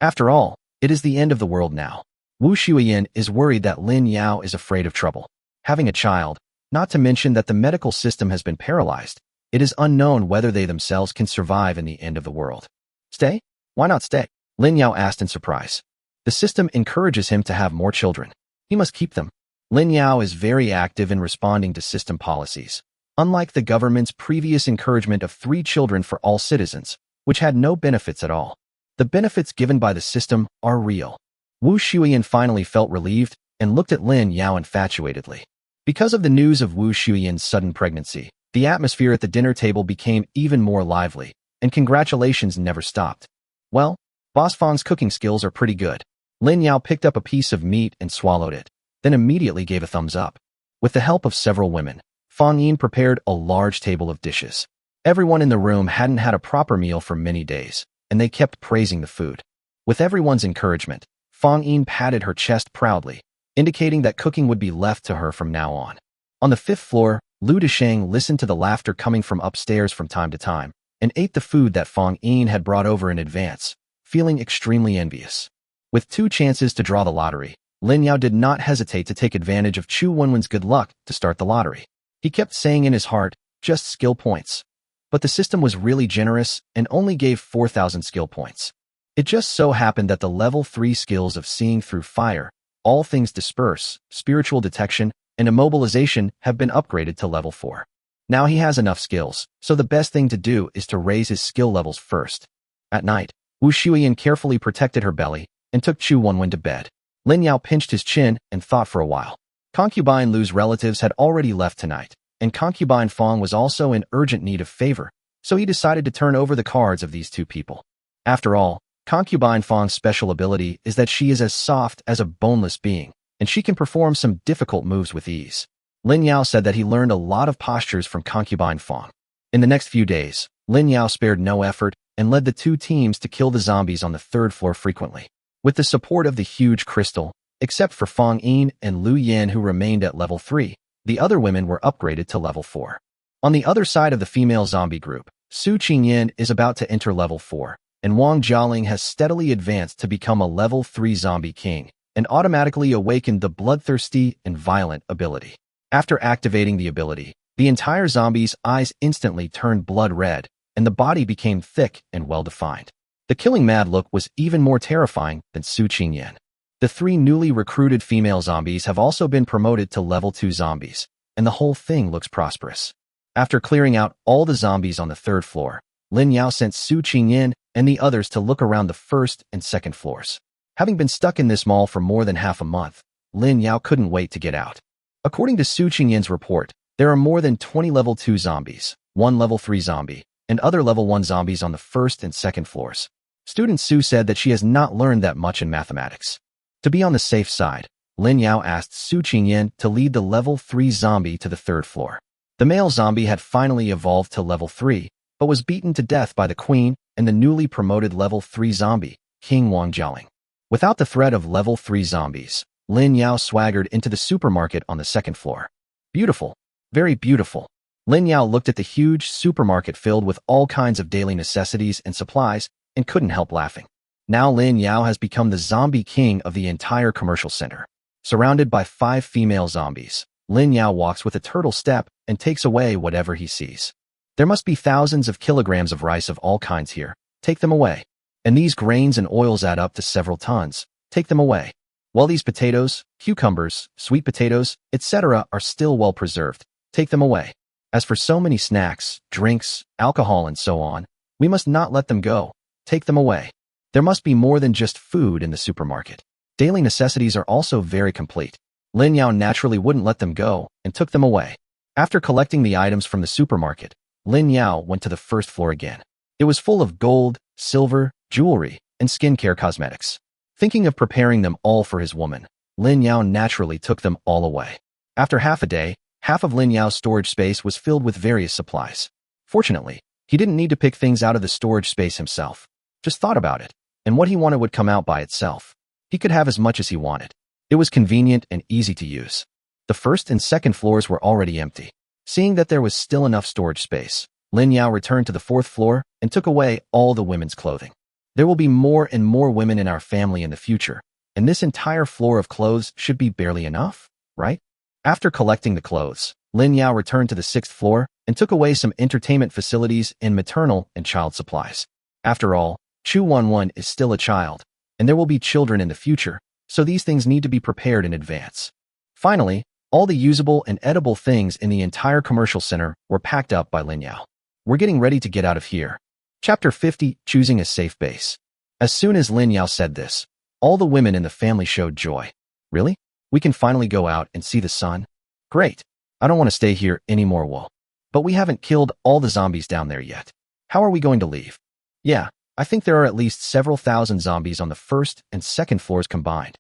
After all, it is the end of the world now. Wu Shuiyan is worried that Lin Yao is afraid of trouble. Having a child, not to mention that the medical system has been paralyzed, it is unknown whether they themselves can survive in the end of the world. Stay? Why not stay? Lin Yao asked in surprise. The system encourages him to have more children. He must keep them. Lin Yao is very active in responding to system policies. Unlike the government's previous encouragement of 3 children for all citizens, which had no benefits at all. The benefits given by the system are real. Wu Shuiyan finally felt relieved and looked at Lin Yao infatuatedly. Because of the news of Wu Shuiyan's sudden pregnancy, the atmosphere at the dinner table became even more lively, and congratulations never stopped. Well, Boss Fang's cooking skills are pretty good. Lin Yao picked up a piece of meat and swallowed it, then immediately gave a thumbs up. With the help of several women, Fang Yin prepared a large table of dishes. Everyone in the room hadn't had a proper meal for many days, and they kept praising the food. With everyone's encouragement, Fang Yin patted her chest proudly, indicating that cooking would be left to her from now on. On the 5th floor, Lu Desheng listened to the laughter coming from upstairs from time to time, and ate the food that Fang Yin had brought over in advance, feeling extremely envious. With 2 chances to draw the lottery, Lin Yao did not hesitate to take advantage of Chu Wenwen's good luck to start the lottery. He kept saying in his heart, just skill points. But the system was really generous and only gave 4,000 skill points. It just so happened that the level 3 skills of seeing through fire, all things disperse, spiritual detection, and immobilization have been upgraded to level 4. Now he has enough skills, so the best thing to do is to raise his skill levels first. At night, Wu Shuiyan carefully protected her belly and took Chu Wenwen to bed. Lin Yao pinched his chin and thought for a while. Concubine Lu's relatives had already left tonight, and Concubine Fang was also in urgent need of favor, so he decided to turn over the cards of these 2 people. After all, Concubine Fang's special ability is that she is as soft as a boneless being, and she can perform some difficult moves with ease. Lin Yao said that he learned a lot of postures from Concubine Fang. In the next few days, Lin Yao spared no effort and led the 2 teams to kill the zombies on the 3rd floor frequently. With the support of the huge crystal, except for Fang Yin and Lu Yin who remained at level 3, the other women were upgraded to level 4. On the other side of the female zombie group, Su Qingyin is about to enter level 4, and Wang Jialing has steadily advanced to become a level 3 zombie king, and automatically awakened the bloodthirsty and violent ability. After activating the ability, the entire zombie's eyes instantly turned blood red, and the body became thick and well-defined. The killing mad look was even more terrifying than Su Qingyin. The 3 newly recruited female zombies have also been promoted to level 2 zombies, and the whole thing looks prosperous. After clearing out all the zombies on the 3rd floor, Lin Yao sent Su Qingyan and the others to look around the 1st and 2nd floors. Having been stuck in this mall for more than half a month, Lin Yao couldn't wait to get out. According to Su Qingyan's report, there are more than 20 level 2 zombies, 1 level 3 zombie, and other level 1 zombies on the 1st and 2nd floors. Student Su said that she has not learned that much in mathematics. To be on the safe side, Lin Yao asked Su Qingyan to lead the level 3 zombie to the 3rd floor. The male zombie had finally evolved to level 3, but was beaten to death by the queen and the newly promoted level 3 zombie, King Wang Jialing. Without the threat of level 3 zombies, Lin Yao swaggered into the supermarket on the 2nd floor. Beautiful. Very beautiful. Lin Yao looked at the huge supermarket filled with all kinds of daily necessities and supplies and couldn't help laughing. Now Lin Yao has become the zombie king of the entire commercial center. Surrounded by 5 female zombies, Lin Yao walks with a turtle step and takes away whatever he sees. There must be thousands of kilograms of rice of all kinds here. Take them away. And these grains and oils add up to several tons. Take them away. While these potatoes, cucumbers, sweet potatoes, etc. are still well preserved, take them away. As for so many snacks, drinks, alcohol and so on, we must not let them go. Take them away. There must be more than just food in the supermarket. Daily necessities are also very complete. Lin Yao naturally wouldn't let them go and took them away. After collecting the items from the supermarket, Lin Yao went to the 1st floor again. It was full of gold, silver, jewelry, and skincare cosmetics. Thinking of preparing them all for his woman, Lin Yao naturally took them all away. After half a day, half of Lin Yao's storage space was filled with various supplies. Fortunately, he didn't need to pick things out of the storage space himself. Just thought about it, and what he wanted would come out by itself. He could have as much as he wanted. It was convenient and easy to use. The 1st and 2nd floors were already empty. Seeing that there was still enough storage space, Lin Yao returned to the 4th floor and took away all the women's clothing. There will be more and more women in our family in the future, and this entire floor of clothes should be barely enough, right? After collecting the clothes, Lin Yao returned to the 6th floor and took away some entertainment facilities and maternal and child supplies. After all, Chu Wanwan is still a child, and there will be children in the future, so these things need to be prepared in advance. Finally, all the usable and edible things in the entire commercial center were packed up by Lin Yao. We're getting ready to get out of here. Chapter 50, Choosing a Safe Base. As soon as Lin Yao said this, all the women in the family showed joy. Really? We can finally go out and see the sun? Great. I don't want to stay here anymore, Wo. But we haven't killed all the zombies down there yet. How are we going to leave? Yeah, I think there are at least several thousand zombies on the 1st and 2nd floors combined.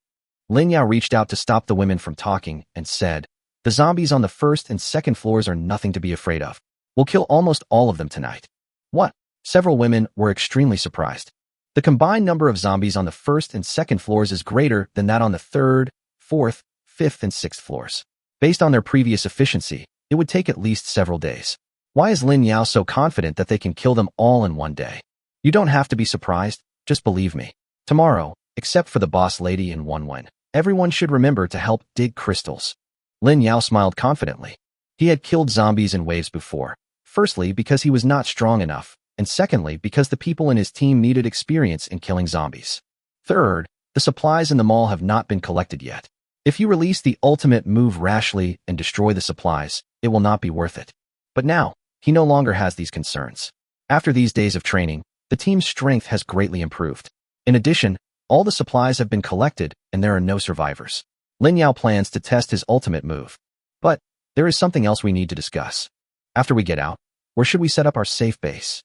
Lin Yao reached out to stop the women from talking and said, the zombies on the 1st and 2nd floors are nothing to be afraid of. We'll kill almost all of them tonight. What? Several women were extremely surprised. The combined number of zombies on the 1st and 2nd floors is greater than that on the 3rd, 4th, 5th, and 6th floors. Based on their previous efficiency, it would take at least several days. Why is Lin Yao so confident that they can kill them all in one day? You don't have to be surprised, just believe me. Tomorrow, except for the boss lady and Wanwan, everyone should remember to help dig crystals. Lin Yao smiled confidently. He had killed zombies in waves before, firstly because he was not strong enough, and secondly because the people in his team needed experience in killing zombies. Third, the supplies in the mall have not been collected yet. If you release the ultimate move rashly and destroy the supplies, it will not be worth it. But now, he no longer has these concerns. After these days of training, the team's strength has greatly improved. In addition, all the supplies have been collected and there are no survivors. Lin Yao plans to test his ultimate move. But there is something else we need to discuss. After we get out, where should we set up our safe base?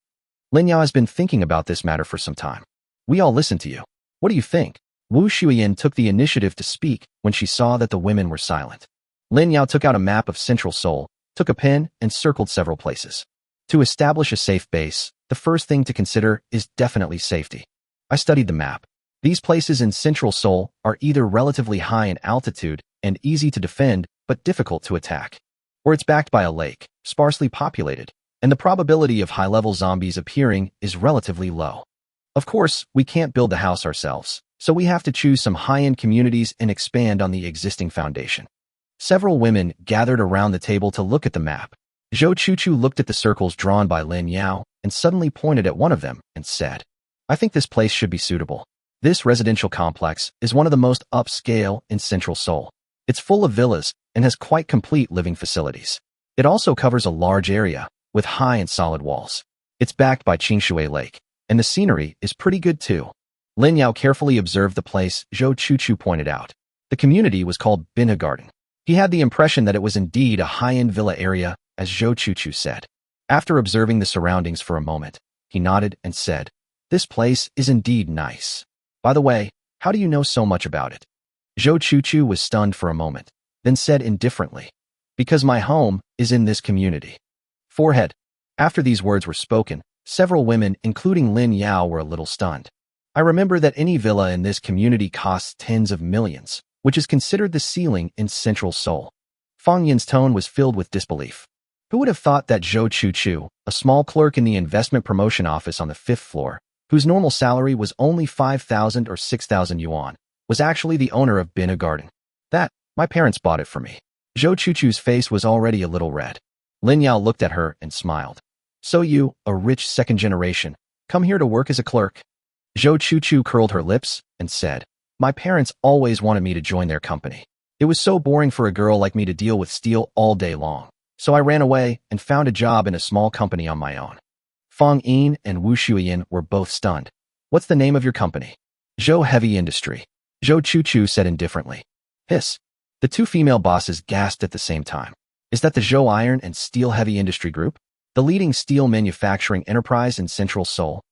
Lin Yao has been thinking about this matter for some time. We all listen to you. What do you think? Wu Shuyan took the initiative to speak when she saw that the women were silent. Lin Yao took out a map of Central Seoul, took a pen, and circled several places. To establish a safe base, the first thing to consider is definitely safety. I studied the map. These places in Central Seoul are either relatively high in altitude and easy to defend but difficult to attack, or it's backed by a lake, sparsely populated, and the probability of high-level zombies appearing is relatively low. Of course, we can't build the house ourselves, so we have to choose some high-end communities and expand on the existing foundation. Several women gathered around the table to look at the map. Zhou Chuchu looked at the circles drawn by Lin Yao and suddenly pointed at one of them and said, I think this place should be suitable. This residential complex is one of the most upscale in Central Seoul. It's full of villas and has quite complete living facilities. It also covers a large area with high and solid walls. It's backed by Chingshui Lake, and the scenery is pretty good too. Lin Yao carefully observed the place. Zhou Chuchu pointed out. The community was called Binha Garden. He had the impression that it was indeed a high-end villa area, as Zhou Chuchu said. After observing the surroundings for a moment, he nodded and said, "This place is indeed nice. By the way, how do you know so much about it?" Zhou Chuchu was stunned for a moment, then said indifferently, "Because my home is in this community." Forehead. After these words were spoken, several women, including Lin Yao, were a little stunned. I remember that any villa in this community costs tens of millions, which is considered the ceiling in Central Seoul. Fang Yin's tone was filled with disbelief. Who would have thought that Zhou Chuchu, a small clerk in the investment promotion office on the 5th floor, whose normal salary was only 5,000 or 6,000 yuan, was actually the owner of Binha Garden? My parents bought it for me. Zhou Chuchu's face was already a little red. Lin Yao looked at her and smiled. So you, a rich second generation, come here to work as a clerk? Zhou Chuchu curled her lips and said, "My parents always wanted me to join their company. It was so boring for a girl like me to deal with steel all day long. So I ran away and found a job in a small company on my own." Fang Yin and Wu Shuyin were both stunned. "What's the name of your company?" "Zhou Heavy Industry," Zhou Chuchu said indifferently. "Hiss." The two female bosses gasped at the same time. "Is that the Zhou Iron and Steel Heavy Industry Group? The leading steel manufacturing enterprise in Central Seoul?"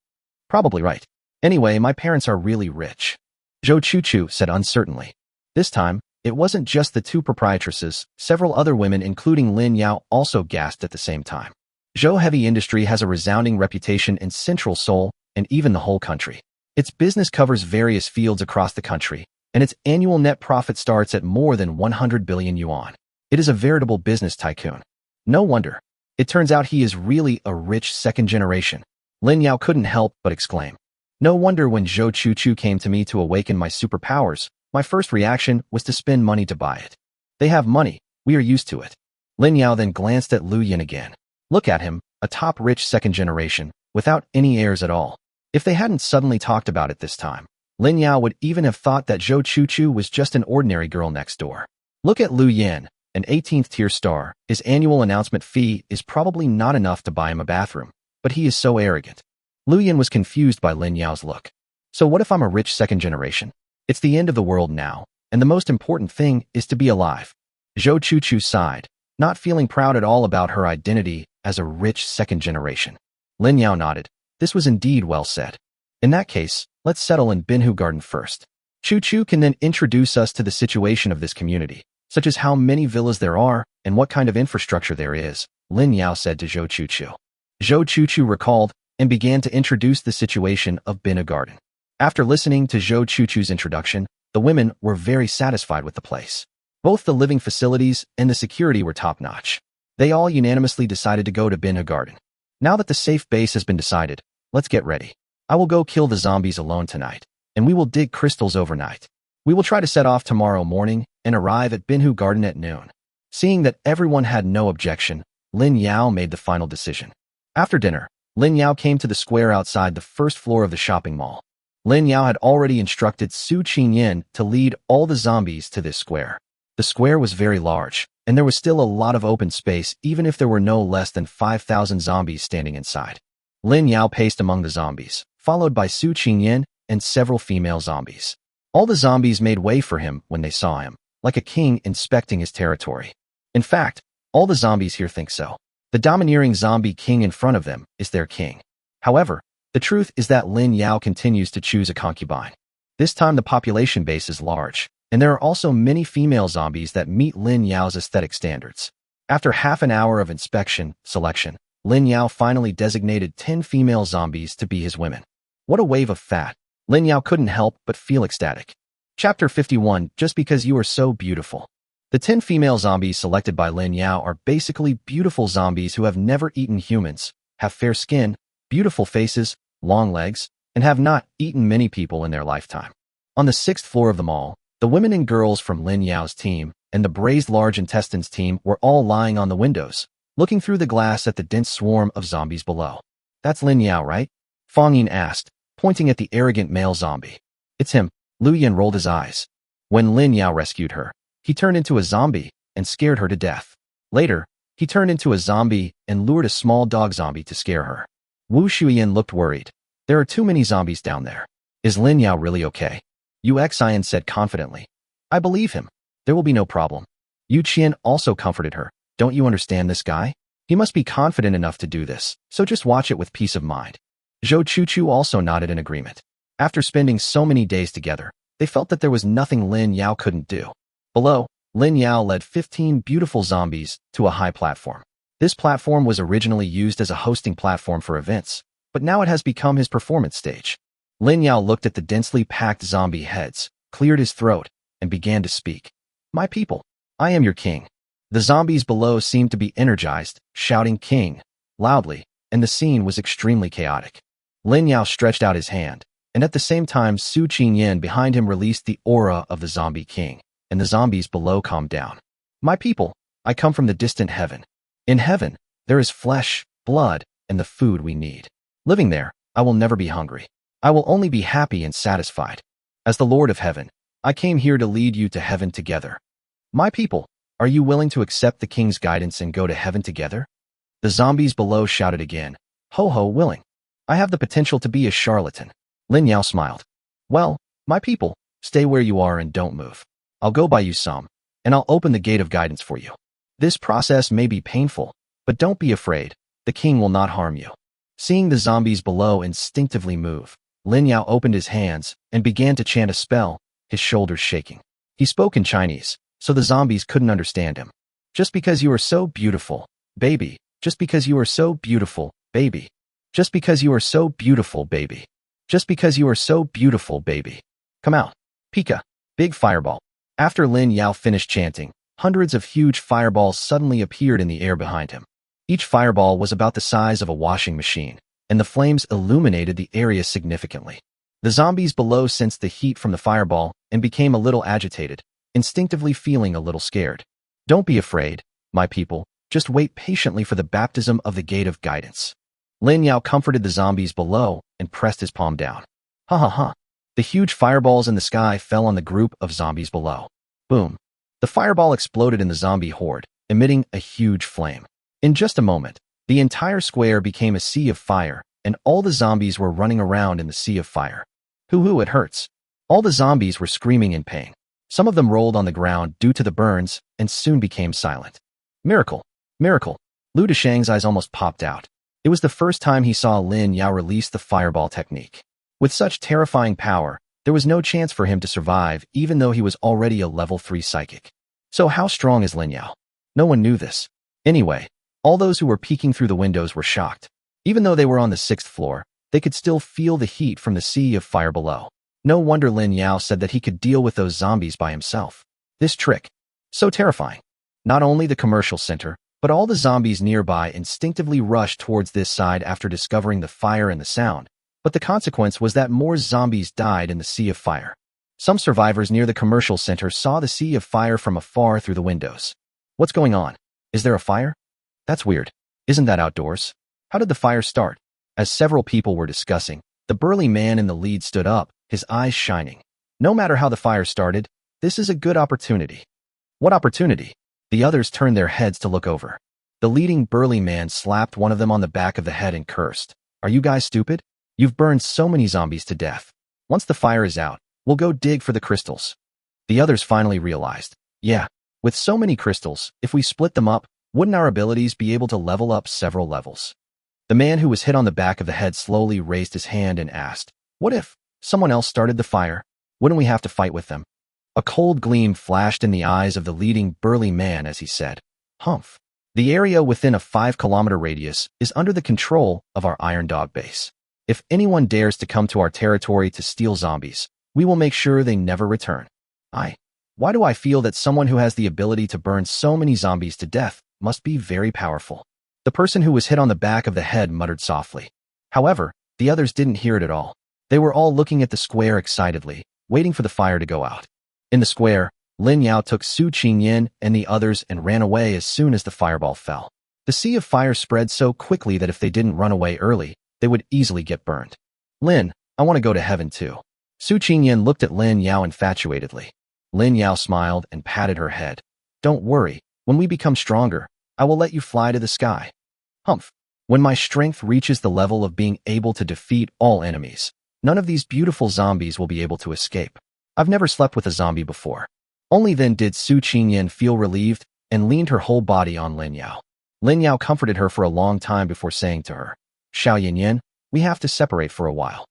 "Probably right. Anyway, my parents are really rich," Zhou Chuchu said uncertainly. This time, it wasn't just the two proprietresses. Several other women, including Lin Yao, also gasped at the same time. Zhou Heavy Industry has a resounding reputation in Central Seoul and even the whole country. Its business covers various fields across the country, and its annual net profit starts at more than 100 billion yuan. It is a veritable business tycoon. No wonder. It turns out he is really a rich second generation. Lin Yao couldn't help but exclaim. No wonder when Zhou Chuchu came to me to awaken my superpowers, my first reaction was to spend money to buy it. They have money. We are used to it. Lin Yao then glanced at Lu Yin again. Look at him, a top rich second generation, without any heirs at all. If they hadn't suddenly talked about it this time, Lin Yao would even have thought that Zhou Chuchu was just an ordinary girl next door. Look at Lu Yin, an 18th tier star. His annual announcement fee is probably not enough to buy him a bathroom, but he is so arrogant. Lu Yin was confused by Lin Yao's look. So what if I'm a rich second generation? It's the end of the world now, and the most important thing is to be alive. Zhou Chuchu sighed, not feeling proud at all about her identity as a rich second generation. Lin Yao nodded. This was indeed well said. In that case, let's settle in Binha Garden first. Chuchu can then introduce us to the situation of this community, such as how many villas there are and what kind of infrastructure there is, Lin Yao said to Zhou Chuchu. Zhou Chuchu recalled and began to introduce the situation of Binha Garden. After listening to Zhou Chuchu's introduction, the women were very satisfied with the place. Both the living facilities and the security were top-notch. They all unanimously decided to go to Binha Garden. Now that the safe base has been decided, let's get ready. I will go kill the zombies alone tonight, and we will dig crystals overnight. We will try to set off tomorrow morning and arrive at Binha Garden at noon. Seeing that everyone had no objection, Lin Yao made the final decision. After dinner, Lin Yao came to the square outside the first floor of the shopping mall. Lin Yao had already instructed Su Qingyan to lead all the zombies to this square. The square was very large, and there was still a lot of open space even if there were no less than 5,000 zombies standing inside. Lin Yao paced among the zombies, followed by Su Qingyan and several female zombies. All the zombies made way for him when they saw him, like a king inspecting his territory. In fact, all the zombies here think so. The domineering zombie king in front of them is their king. However, the truth is that Lin Yao continues to choose a concubine. This time the population base is large, and there are also many female zombies that meet Lin Yao's aesthetic standards. After half an hour of selection, Lin Yao finally designated 10 female zombies to be his women. What a wave of fat. Lin Yao couldn't help but feel ecstatic. Chapter 51, Just Because You Are So Beautiful. The 10 female zombies selected by Lin Yao are basically beautiful zombies who have never eaten humans, have fair skin, beautiful faces, long legs, and have not eaten many people in their lifetime. On the 6th floor of the mall, the women and girls from Lin Yao's team and the braised large intestines team were all lying on the windows, looking through the glass at the dense swarm of zombies below. That's Lin Yao, right? Fang Yin asked, pointing at the arrogant male zombie. It's him. Lu Yan rolled his eyes. When Lin Yao rescued her, he turned into a zombie and scared her to death. Later, he turned into a zombie and lured a small dog zombie to scare her. Wu Shuyan looked worried. There are too many zombies down there. Is Lin Yao really okay? Yu Xian said confidently. I believe him. There will be no problem. Yu Qian also comforted her. Don't you understand this guy? He must be confident enough to do this, so just watch it with peace of mind. Zhou Chuchu also nodded in agreement. After spending so many days together, they felt that there was nothing Lin Yao couldn't do. Below, Lin Yao led 15 beautiful zombies to a high platform. This platform was originally used as a hosting platform for events, but now it has become his performance stage. Lin Yao looked at the densely packed zombie heads, cleared his throat, and began to speak. My people, I am your king. The zombies below seemed to be energized, shouting king, loudly, and the scene was extremely chaotic. Lin Yao stretched out his hand, and at the same time Su Qingyan behind him released the aura of the zombie king, and the zombies below calmed down. My people, I come from the distant heaven. In heaven, there is flesh, blood, and the food we need. Living there, I will never be hungry. I will only be happy and satisfied. As the Lord of Heaven, I came here to lead you to heaven together. My people, are you willing to accept the king's guidance and go to heaven together? The zombies below shouted again. Ho ho, willing. I have the potential to be a charlatan. Lin Yao smiled. Well, my people, stay where you are and don't move. I'll go buy you some, and I'll open the gate of guidance for you. This process may be painful, but don't be afraid. The king will not harm you. Seeing the zombies below instinctively move, Lin Yao opened his hands and began to chant a spell, his shoulders shaking. He spoke in Chinese, so the zombies couldn't understand him. Just because you are so beautiful, baby. Just because you are so beautiful, baby. Just because you are so beautiful, baby. Just because you are so beautiful, baby. Come out. Pika. Big fireball. After Lin Yao finished chanting, hundreds of huge fireballs suddenly appeared in the air behind him. Each fireball was about the size of a washing machine, and the flames illuminated the area significantly. The zombies below sensed the heat from the fireball and became a little agitated, instinctively feeling a little scared. Don't be afraid, my people. Just wait patiently for the baptism of the gate of guidance. Lin Yao comforted the zombies below and pressed his palm down. Ha ha ha. The huge fireballs in the sky fell on the group of zombies below. Boom. The fireball exploded in the zombie horde, emitting a huge flame. In just a moment, the entire square became a sea of fire, and all the zombies were running around in the sea of fire. Hoo-hoo, it hurts. All the zombies were screaming in pain. Some of them rolled on the ground due to the burns and soon became silent. Miracle. Miracle. Lu Deshang's eyes almost popped out. It was the first time he saw Lin Yao release the fireball technique. With such terrifying power, there was no chance for him to survive even though he was already a level 3 psychic. So how strong is Lin Yao? No one knew this. Anyway, all those who were peeking through the windows were shocked. Even though they were on the 6th floor, they could still feel the heat from the sea of fire below. No wonder Lin Yao said that he could deal with those zombies by himself. This trick. So terrifying. Not only the commercial center, but all the zombies nearby instinctively rushed towards this side after discovering the fire and the sound. But the consequence was that more zombies died in the sea of fire. Some survivors near the commercial center saw the sea of fire from afar through the windows. What's going on? Is there a fire? That's weird. Isn't that outdoors? How did the fire start? As several people were discussing, the burly man in the lead stood up, his eyes shining. No matter how the fire started, this is a good opportunity. What opportunity? The others turned their heads to look over. The leading burly man slapped one of them on the back of the head and cursed. Are you guys stupid? You've burned so many zombies to death. Once the fire is out, we'll go dig for the crystals. The others finally realized. Yeah, with so many crystals, if we split them up, wouldn't our abilities be able to level up several levels? The man who was hit on the back of the head slowly raised his hand and asked, what if someone else started the fire? Wouldn't we have to fight with them? A cold gleam flashed in the eyes of the leading burly man as he said, Humph. The area within a 5-kilometer radius is under the control of our Iron Dog base. If anyone dares to come to our territory to steal zombies, we will make sure they never return. Why do I feel that someone who has the ability to burn so many zombies to death must be very powerful? The person who was hit on the back of the head muttered softly. However, the others didn't hear it at all. They were all looking at the square excitedly, waiting for the fire to go out. In the square, Lin Yao took Su Qingyan and the others and ran away as soon as the fireball fell. The sea of fire spread so quickly that if they didn't run away early, they would easily get burned. Lin, I want to go to heaven too. Su Qingyan looked at Lin Yao infatuatedly. Lin Yao smiled and patted her head. Don't worry, when we become stronger, I will let you fly to the sky. Humph. When my strength reaches the level of being able to defeat all enemies, none of these beautiful zombies will be able to escape. I've never slept with a zombie before. Only then did Su Qingyan feel relieved and leaned her whole body on Lin Yao. Lin Yao comforted her for a long time before saying to her, Xiao Yanyan, we have to separate for a while.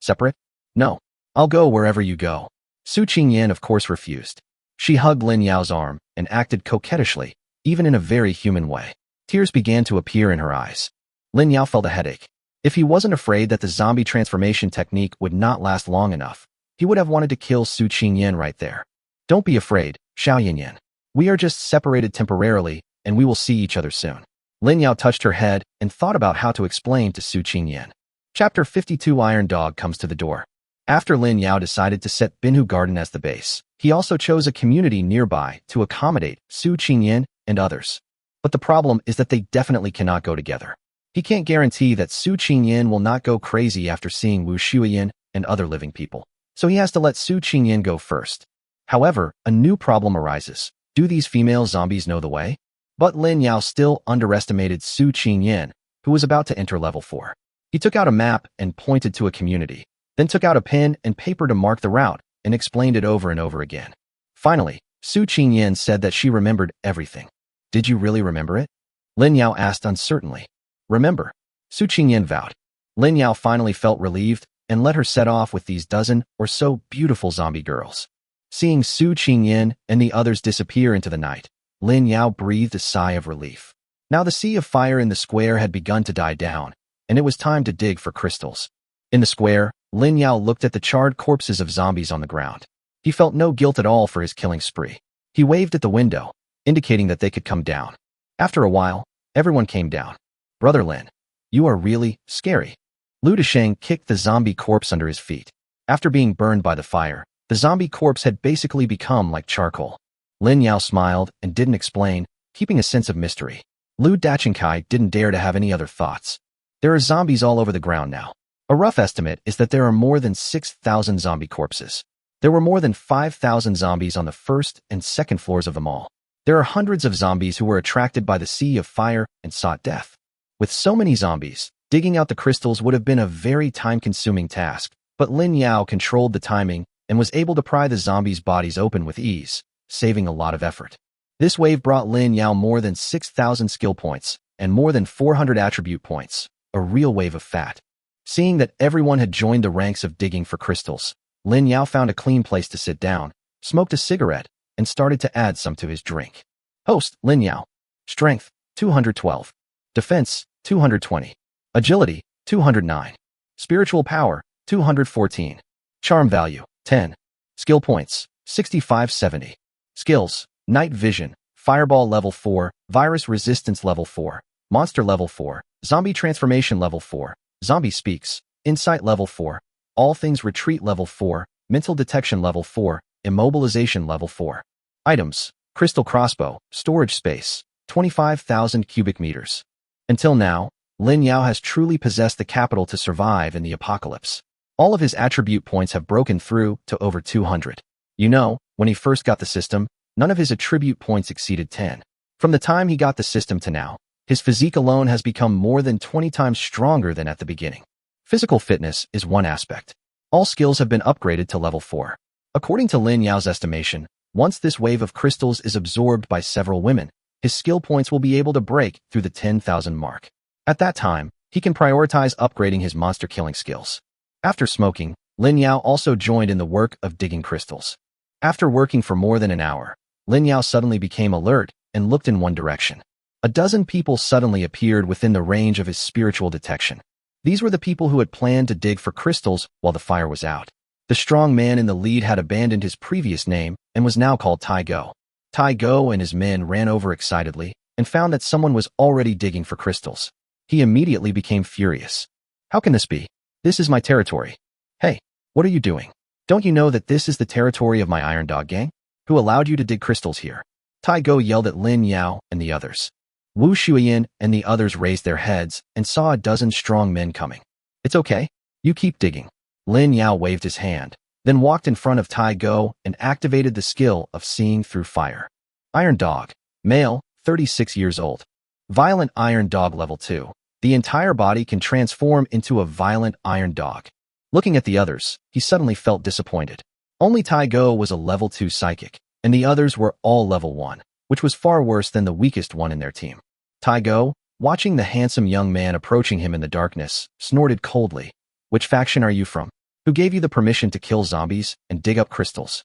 Separate? No. I'll go wherever you go. Su Qingyan of course refused. She hugged Lin Yao's arm and acted coquettishly, even in a very human way. Tears began to appear in her eyes. Lin Yao felt a headache. If he wasn't afraid that the zombie transformation technique would not last long enough, he would have wanted to kill Su Qingyan right there. Don't be afraid, Xiao Yanyan. We are just separated temporarily, and we will see each other soon. Lin Yao touched her head and thought about how to explain to Su Qingyan. Chapter 52 Iron Dog comes to the door. After Lin Yao decided to set Binhu Garden as the base, he also chose a community nearby to accommodate Su Qingyan and others. But the problem is that they definitely cannot go together. He can't guarantee that Su Qingyan will not go crazy after seeing Wu Shuiyan and other living people, so he has to let Su Qingyan go first. However, a new problem arises. Do these female zombies know the way? But Lin Yao still underestimated Su Qingyan, who was about to enter level 4. He took out a map and pointed to a community, then took out a pen and paper to mark the route and explained it over and over again. Finally, Su Qingyan said that she remembered everything. Did you really remember it? Lin Yao asked uncertainly. Remember? Su Qingyan vowed. Lin Yao finally felt relieved and let her set off with these dozen or so beautiful zombie girls. Seeing Su Qingyan and the others disappear into the night, Lin Yao breathed a sigh of relief. Now the sea of fire in the square had begun to die down, and it was time to dig for crystals. In the square, Lin Yao looked at the charred corpses of zombies on the ground. He felt no guilt at all for his killing spree. He waved at the window, indicating that they could come down. After a while, everyone came down. Brother Lin, you are really scary. Lu Desheng kicked the zombie corpse under his feet. After being burned by the fire, the zombie corpse had basically become like charcoal. Lin Yao smiled and didn't explain, keeping a sense of mystery. Lu Dachenkai didn't dare to have any other thoughts. There are zombies all over the ground now. A rough estimate is that there are more than 6,000 zombie corpses. There were more than 5,000 zombies on the first and second floors of the mall. There are hundreds of zombies who were attracted by the sea of fire and sought death. With so many zombies, digging out the crystals would have been a very time-consuming task, but Lin Yao controlled the timing and was able to pry the zombies' bodies open with ease, saving a lot of effort. This wave brought Lin Yao more than 6,000 skill points and more than 400 attribute points, a real wave of fat. Seeing that everyone had joined the ranks of digging for crystals, Lin Yao found a clean place to sit down, smoked a cigarette, and started to add some to his drink. Host, Lin Yao. Strength, 212. Defense, 220. Agility, 209. Spiritual power, 214. Charm value, 10. Skill points, 6570. Skills, Night Vision, Fireball level 4, Virus Resistance level 4, Monster level 4, Zombie Transformation level 4, Zombie Speaks, Insight level 4, All Things Retreat level 4, Mental Detection level 4, Immobilization level 4. Items, Crystal Crossbow, Storage Space, 25,000 cubic meters. Until now, Lin Yao has truly possessed the capital to survive in the apocalypse. All of his attribute points have broken through to over 200. You know, when he first got the system, none of his attribute points exceeded 10. From the time he got the system to now, his physique alone has become more than 20 times stronger than at the beginning. Physical fitness is one aspect. All skills have been upgraded to level 4. According to Lin Yao's estimation, once this wave of crystals is absorbed by several women, his skill points will be able to break through the 10,000 mark. At that time, he can prioritize upgrading his monster killing skills. After smoking, Lin Yao also joined in the work of digging crystals. After working for more than an hour, Lin Yao suddenly became alert and looked in one direction. A dozen people suddenly appeared within the range of his spiritual detection. These were the people who had planned to dig for crystals while the fire was out. The strong man in the lead had abandoned his previous name and was now called Tai Go. Tai Go and his men ran over excitedly and found that someone was already digging for crystals. He immediately became furious. How can this be? This is my territory. Hey, what are you doing? Don't you know that this is the territory of my Iron Dog gang? Who allowed you to dig crystals here? Tai Go yelled at Lin Yao and the others. Wu Shuiyan and the others raised their heads and saw a dozen strong men coming. It's okay. You keep digging. Lin Yao waved his hand. then walked in front of Tai Go and activated the skill of seeing through fire. Iron Dog. Male, 36 years old. Violent Iron Dog Level 2. The entire body can transform into a violent Iron Dog. Looking at the others, he suddenly felt disappointed. Only Tai Go was a Level 2 psychic, and the others were all Level 1, which was far worse than the weakest one in their team. Tai Go, watching the handsome young man approaching him in the darkness, snorted coldly. Which faction are you from? Who gave you the permission to kill zombies and dig up crystals?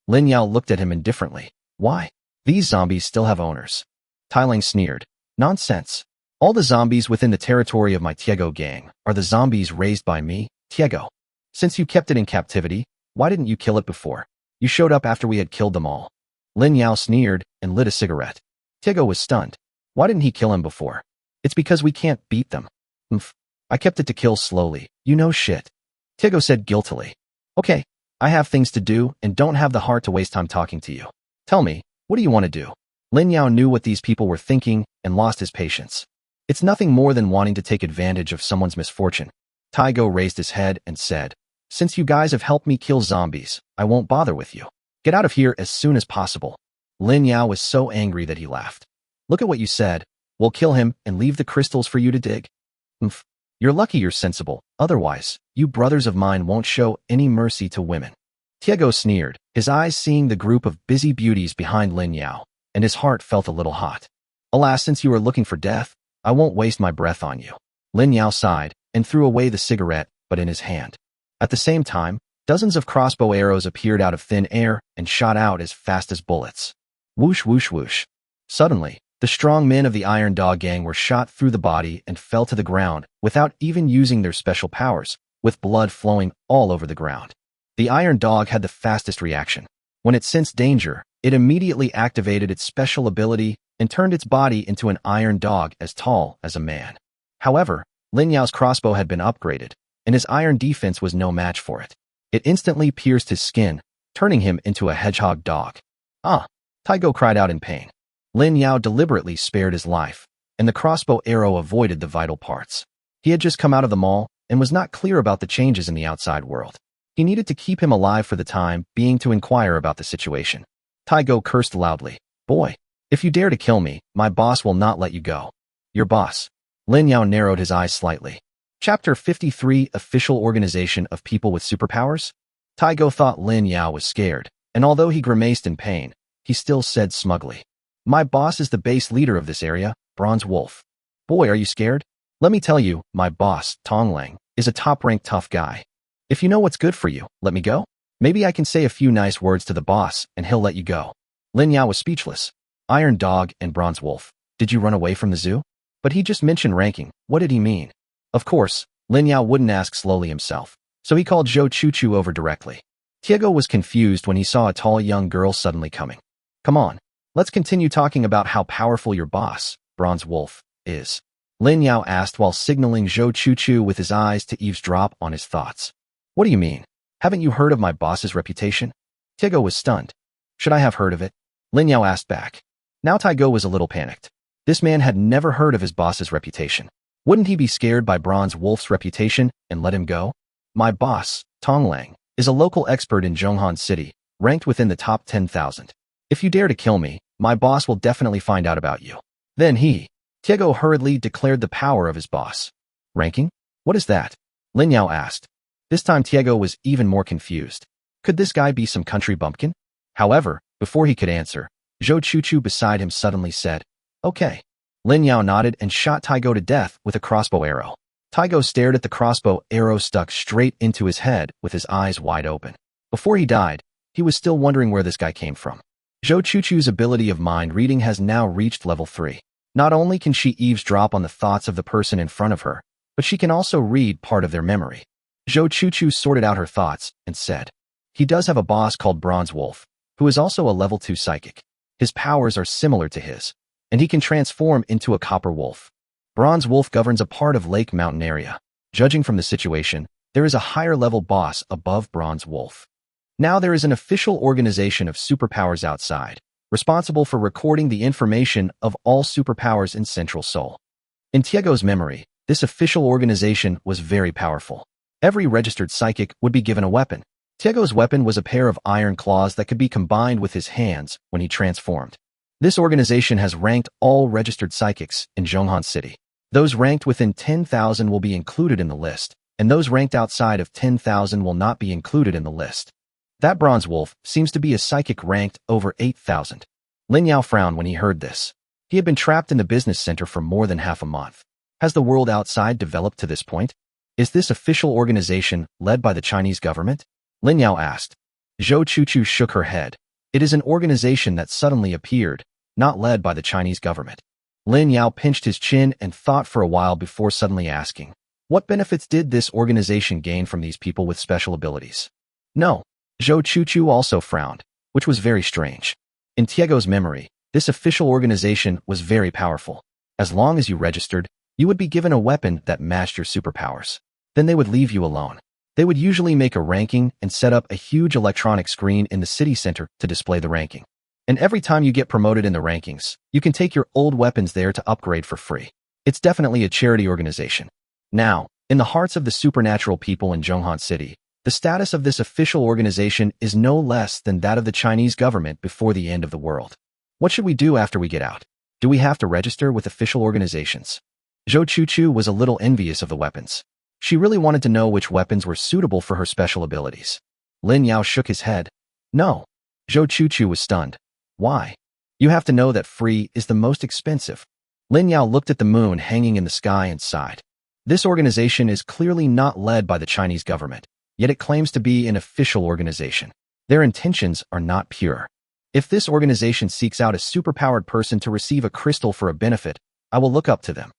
Lin Yao looked at him indifferently. Why? These zombies still have owners. Tai Ling sneered. Nonsense. All the zombies within the territory of my Tiego gang are the zombies raised by me, Tiego. Since you kept it in captivity, why didn't you kill it before? You showed up after we had killed them all. Lin Yao sneered and lit a cigarette. Tiego was stunned. Why didn't he kill him before? It's because we can't beat them. I kept it to kill slowly. You know shit. Tiego said guiltily. Okay, I have things to do and don't have the heart to waste time talking to you. Tell me, what do you want to do? Lin Yao knew what these people were thinking and lost his patience. It's nothing more than wanting to take advantage of someone's misfortune. Tai Go raised his head and said, Since you guys have helped me kill zombies, I won't bother with you. Get out of here as soon as possible. Lin Yao was so angry that he laughed. Look at what you said. We'll kill him and leave the crystals for you to dig. You're lucky you're sensible. Otherwise, you brothers of mine won't show any mercy to women. Tiego sneered, his eyes seeing the group of busy beauties behind Lin Yao, and his heart felt a little hot. Alas, since you are looking for death, I won't waste my breath on you. Lin Yao sighed and threw away the cigarette, but in his hand. At the same time, dozens of crossbow arrows appeared out of thin air and shot out as fast as bullets. Whoosh, whoosh, whoosh. Suddenly, the strong men of the Iron Dog gang were shot through the body and fell to the ground without even using their special powers, with blood flowing all over the ground. The Iron Dog had the fastest reaction. When it sensed danger, it immediately activated its special ability and turned its body into an iron dog as tall as a man. However, Lin Yao's crossbow had been upgraded, and his iron defense was no match for it. It instantly pierced his skin, turning him into a hedgehog dog. Ah! Tai Go cried out in pain. Lin Yao deliberately spared his life, and the crossbow arrow avoided the vital parts. He had just come out of the mall and was not clear about the changes in the outside world. He needed to keep him alive for the time being to inquire about the situation. Tai Go cursed loudly. Boy, if you dare to kill me, my boss will not let you go. Your boss. Lin Yao narrowed his eyes slightly. Chapter 53 Official Organization of People with Superpowers? Tai Go thought Lin Yao was scared, and although he grimaced in pain, he still said smugly, My boss is the base leader of this area, Bronze Wolf. Boy, are you scared? Let me tell you, my boss, Tong Lang, is a top-ranked tough guy. If you know what's good for you, let me go. Maybe I can say a few nice words to the boss and he'll let you go. Lin Yao was speechless. Iron Dog and Bronze Wolf. Did you run away from the zoo? But he just mentioned ranking. What did he mean? Of course, Lin Yao wouldn't ask slowly himself, so he called Zhou Chuchu over directly. Tiego was confused when he saw a tall young girl suddenly coming. Come on, let's continue talking about how powerful your boss, Bronze Wolf, is. Lin Yao asked while signaling Zhou Chuchu with his eyes to eavesdrop on his thoughts. What do you mean? Haven't you heard of my boss's reputation? Tiego was stunned. Should I have heard of it? Lin Yao asked back. Now Tai Go was a little panicked. This man had never heard of his boss's reputation. Wouldn't he be scared by Bronze Wolf's reputation and let him go? My boss, Tong Lang, is a local expert in Zhonghan City, ranked within the top 10,000. If you dare to kill me, my boss will definitely find out about you. Then Tiego hurriedly declared the power of his boss. Ranking? What is that? Lin Yao asked. This time Tiego was even more confused. Could this guy be some country bumpkin? However, before he could answer, Zhou Chuchu beside him suddenly said, Okay. Lin Yao nodded and shot Tai Go to death with a crossbow arrow. Tai Go stared at the crossbow arrow stuck straight into his head with his eyes wide open. Before he died, he was still wondering where this guy came from. Zhou Chuchu's ability of mind reading has now reached level 3. Not only can she eavesdrop on the thoughts of the person in front of her, but she can also read part of their memory. Zhou Chuchu sorted out her thoughts and said, He does have a boss called Bronze Wolf, who is also a level 2 psychic. His powers are similar to his, and he can transform into a copper wolf. Bronze Wolf governs a part of Lake Mountain area. Judging from the situation, there is a higher level boss above Bronze Wolf. Now there is an official organization of superpowers outside, responsible for recording the information of all superpowers in Central Seoul. In Tiego's memory, this official organization was very powerful. Every registered psychic would be given a weapon, Tiego's weapon was a pair of iron claws that could be combined with his hands when he transformed. This organization has ranked all registered psychics in Zhonghan City. Those ranked within 10,000 will be included in the list, and those ranked outside of 10,000 will not be included in the list. That bronze wolf seems to be a psychic ranked over 8,000. Lin Yao frowned when he heard this. He had been trapped in the business center for more than half a month. Has the world outside developed to this point? Is this official organization led by the Chinese government? Lin Yao asked. Zhou Chuchu shook her head. It is an organization that suddenly appeared, not led by the Chinese government. Lin Yao pinched his chin and thought for a while before suddenly asking, what benefits did this organization gain from these people with special abilities? No. Zhou Chuchu also frowned, which was very strange. In Tiego's memory, this official organization was very powerful. As long as you registered, you would be given a weapon that matched your superpowers. Then they would leave you alone. They would usually make a ranking and set up a huge electronic screen in the city center to display the ranking. And every time you get promoted in the rankings, you can take your old weapons there to upgrade for free. It's definitely a charity organization. Now, in the hearts of the supernatural people in Zhonghan City, the status of this official organization is no less than that of the Chinese government before the end of the world. What should we do after we get out? Do we have to register with official organizations? Zhou Chuchu was a little envious of the weapons. She really wanted to know which weapons were suitable for her special abilities. Lin Yao shook his head. No. Zhou Chuchu was stunned. Why? You have to know that free is the most expensive. Lin Yao looked at the moon hanging in the sky and sighed. This organization is clearly not led by the Chinese government, yet it claims to be an official organization. Their intentions are not pure. If this organization seeks out a superpowered person to receive a crystal for a benefit, I will look up to them.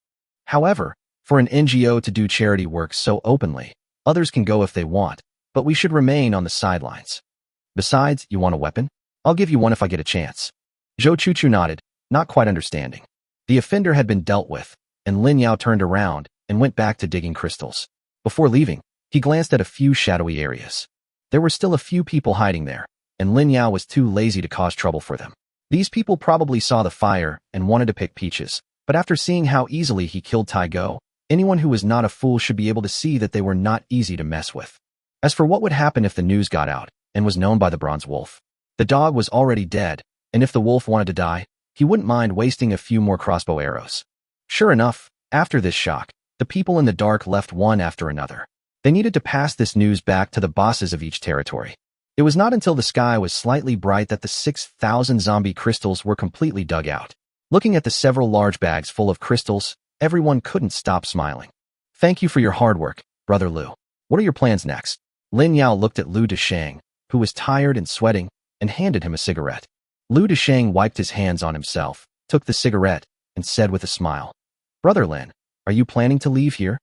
However, for an NGO to do charity work so openly, others can go if they want, but we should remain on the sidelines. Besides, you want a weapon? I'll give you one if I get a chance. Zhou Chuchu nodded, not quite understanding. The offender had been dealt with, and Lin Yao turned around and went back to digging crystals. Before leaving, he glanced at a few shadowy areas. There were still a few people hiding there, and Lin Yao was too lazy to cause trouble for them. These people probably saw the fire and wanted to pick peaches, but after seeing how easily he killed Tai Go, anyone who was not a fool should be able to see that they were not easy to mess with. As for what would happen if the news got out and was known by the bronze wolf, the dog was already dead, and if the wolf wanted to die, he wouldn't mind wasting a few more crossbow arrows. Sure enough, after this shock, the people in the dark left one after another. They needed to pass this news back to the bosses of each territory. It was not until the sky was slightly bright that the 6,000 zombie crystals were completely dug out. Looking at the several large bags full of crystals, everyone couldn't stop smiling. Thank you for your hard work, Brother Liu. What are your plans next? Lin Yao looked at Liu Deshang, who was tired and sweating, and handed him a cigarette. Liu Deshang wiped his hands on himself, took the cigarette, and said with a smile, Brother Lin, are you planning to leave here?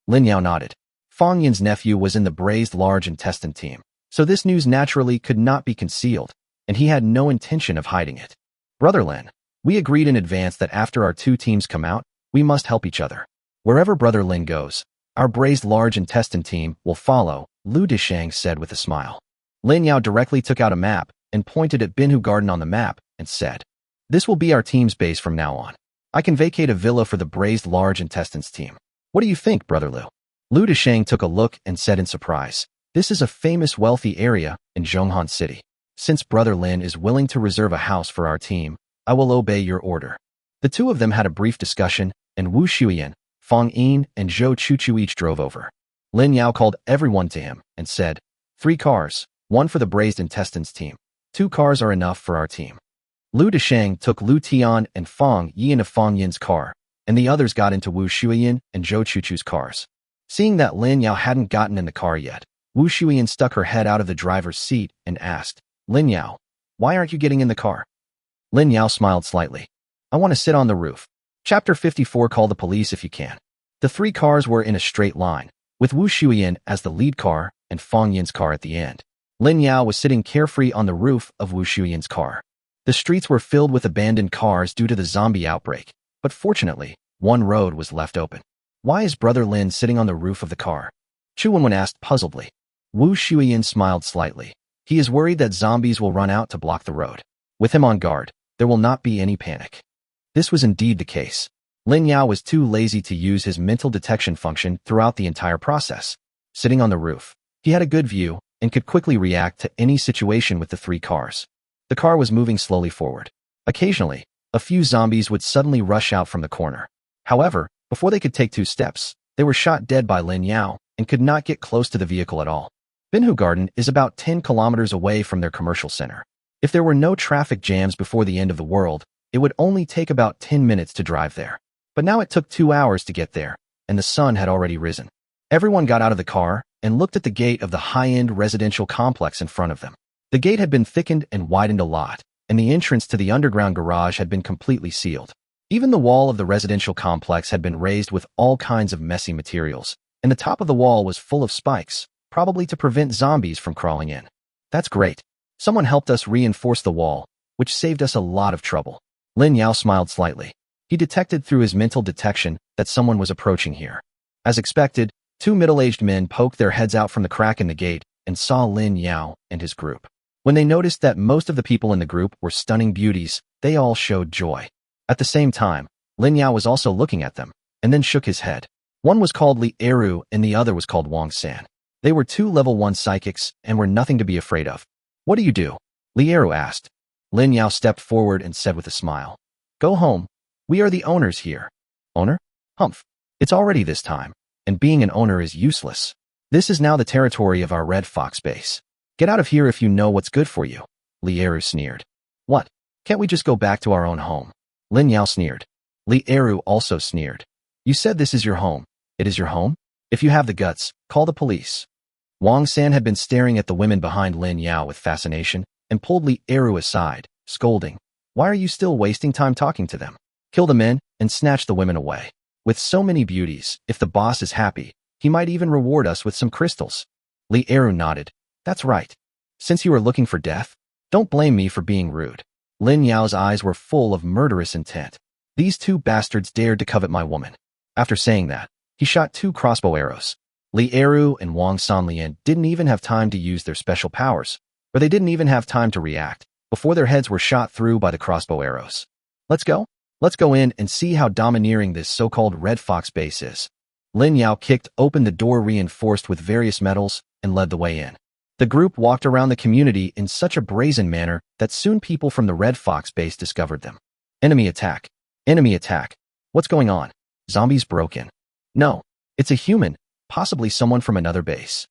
Lin Yao nodded. Fang Yin's nephew was in the braised large intestine team, so this news naturally could not be concealed, and he had no intention of hiding it. Brother Lin, we agreed in advance that after our two teams come out, we must help each other. Wherever Brother Lin goes, our braised large intestine team will follow, Liu Deshang said with a smile. Lin Yao directly took out a map and pointed at Binhu Garden on the map and said, This will be our team's base from now on. I can vacate a villa for the braised large intestines team. What do you think, Brother Liu? Liu Deshang took a look and said in surprise, This is a famous wealthy area in Zhonghan City. Since Brother Lin is willing to reserve a house for our team, I will obey your order. The two of them had a brief discussion, and Wu Shuyan, Fang Yin, and Zhou Chuchu each drove over. Lin Yao called everyone to him and said, 3 cars, 1 for the braised intestines team. 2 cars are enough for our team. Liu Deshang took Liu Tian and Fang Yin of Fang Yin's car, and the others got into Wu Shuyan and Zhou Chuchu's cars. Seeing that Lin Yao hadn't gotten in the car yet, Wu Shuyan stuck her head out of the driver's seat and asked, Lin Yao, why aren't you getting in the car? Lin Yao smiled slightly. I want to sit on the roof. Chapter 54 Call the police if you can. The 3 cars were in a straight line, with Wu Shuyan as the lead car and Fang Yin's car at the end. Lin Yao was sitting carefree on the roof of Wu Shuyan's car. The streets were filled with abandoned cars due to the zombie outbreak, but fortunately, one road was left open. Why is Brother Lin sitting on the roof of the car? Chu Wenwen asked puzzledly. Wu Shuyan smiled slightly. He is worried that zombies will run out to block the road. With him on guard, there will not be any panic. This was indeed the case. Lin Yao was too lazy to use his mental detection function throughout the entire process. Sitting on the roof, he had a good view, and could quickly react to any situation with the 3 cars. The car was moving slowly forward. Occasionally, a few zombies would suddenly rush out from the corner. However, before they could take 2 steps, they were shot dead by Lin Yao and could not get close to the vehicle at all. Binhu Garden is about 10 kilometers away from their commercial center. If there were no traffic jams before the end of the world, it would only take about 10 minutes to drive there. But now it took 2 hours to get there, and the sun had already risen. Everyone got out of the car and looked at the gate of the high-end residential complex in front of them. The gate had been thickened and widened a lot, and the entrance to the underground garage had been completely sealed. Even the wall of the residential complex had been raised with all kinds of messy materials, and the top of the wall was full of spikes, probably to prevent zombies from crawling in. That's great. Someone helped us reinforce the wall, which saved us a lot of trouble. Lin Yao smiled slightly. He detected through his mental detection that someone was approaching here. As expected, 2 middle-aged men poked their heads out from the crack in the gate and saw Lin Yao and his group. When they noticed that most of the people in the group were stunning beauties, they all showed joy. At the same time, Lin Yao was also looking at them, and then shook his head. One was called Li Eru and the other was called Wang San. They were 2 level 1 psychics and were nothing to be afraid of. What do you do? Li Eru asked. Lin Yao stepped forward and said with a smile, Go home. We are the owners here. Owner? Humph. It's already this time, and being an owner is useless. This is now the territory of our Red Fox base. Get out of here if you know what's good for you. Li Eru sneered. What? Can't we just go back to our own home? Lin Yao sneered. Li Eru also sneered. You said this is your home. It is your home? If you have the guts, call the police. Wang San had been staring at the women behind Lin Yao with fascination and pulled Li Eru aside, scolding. Why are you still wasting time talking to them? Kill the men and snatch the women away. With so many beauties, if the boss is happy, he might even reward us with some crystals. Li Eru nodded. That's right. Since you are looking for death, don't blame me for being rude. Lin Yao's eyes were full of murderous intent. These 2 bastards dared to covet my woman. After saying that, he shot 2 crossbow arrows. Li Eru and Wang Sanlian didn't even have time to use their special powers, or they didn't even have time to react, before their heads were shot through by the crossbow arrows. Let's go? Let's go in and see how domineering this so-called Red Fox base is. Lin Yao kicked open the door reinforced with various metals and led the way in. The group walked around the community in such a brazen manner that soon people from the Red Fox base discovered them. Enemy attack. Enemy attack. What's going on? Zombies broke in. No, it's a human, possibly someone from another base.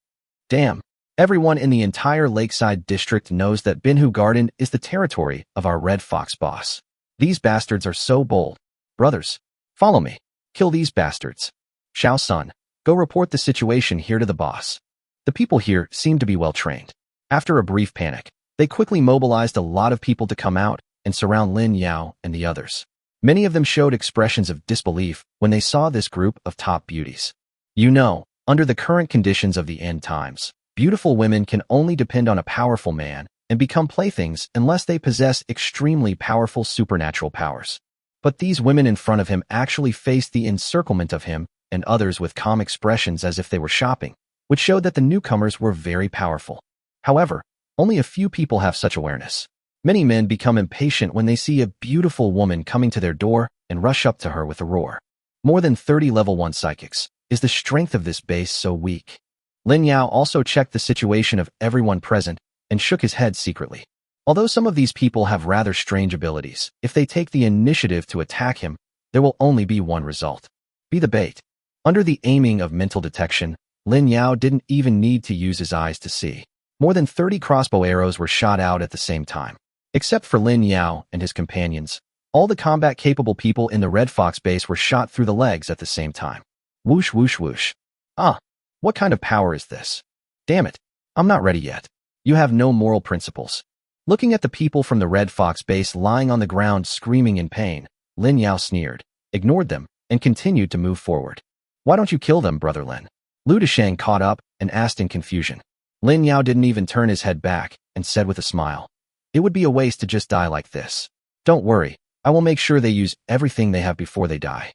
Damn. Everyone in the entire Lakeside district knows that Binhu Garden is the territory of our Red Fox boss. These bastards are so bold. Brothers, follow me. Kill these bastards. Xiao Sun, go report the situation here to the boss. The people here seem to be well trained. After a brief panic, they quickly mobilized a lot of people to come out and surround Lin Yao and the others. Many of them showed expressions of disbelief when they saw this group of top beauties. You know, under the current conditions of the end times, beautiful women can only depend on a powerful man and become playthings unless they possess extremely powerful supernatural powers. But these women in front of him actually faced the encirclement of him and others with calm expressions as if they were shopping, which showed that the newcomers were very powerful. However, only a few people have such awareness. Many men become impatient when they see a beautiful woman coming to their door and rush up to her with a roar. More than 30 level 1 psychics. Is the strength of this base so weak? Lin Yao also checked the situation of everyone present and shook his head secretly. Although some of these people have rather strange abilities, if they take the initiative to attack him, there will only be one result. Be the bait. Under the aiming of mental detection, Lin Yao didn't even need to use his eyes to see. More than 30 crossbow arrows were shot out at the same time. Except for Lin Yao and his companions, all the combat-capable people in the Red Fox base were shot through the legs at the same time. Whoosh, whoosh, whoosh. Ah, what kind of power is this? Damn it, I'm not ready yet. You have no moral principles. Looking at the people from the Red Fox base lying on the ground screaming in pain, Lin Yao sneered, ignored them, and continued to move forward. Why don't you kill them, Brother Lin? Lu Deshang caught up and asked in confusion. Lin Yao didn't even turn his head back and said with a smile, It would be a waste to just die like this. Don't worry, I will make sure they use everything they have before they die.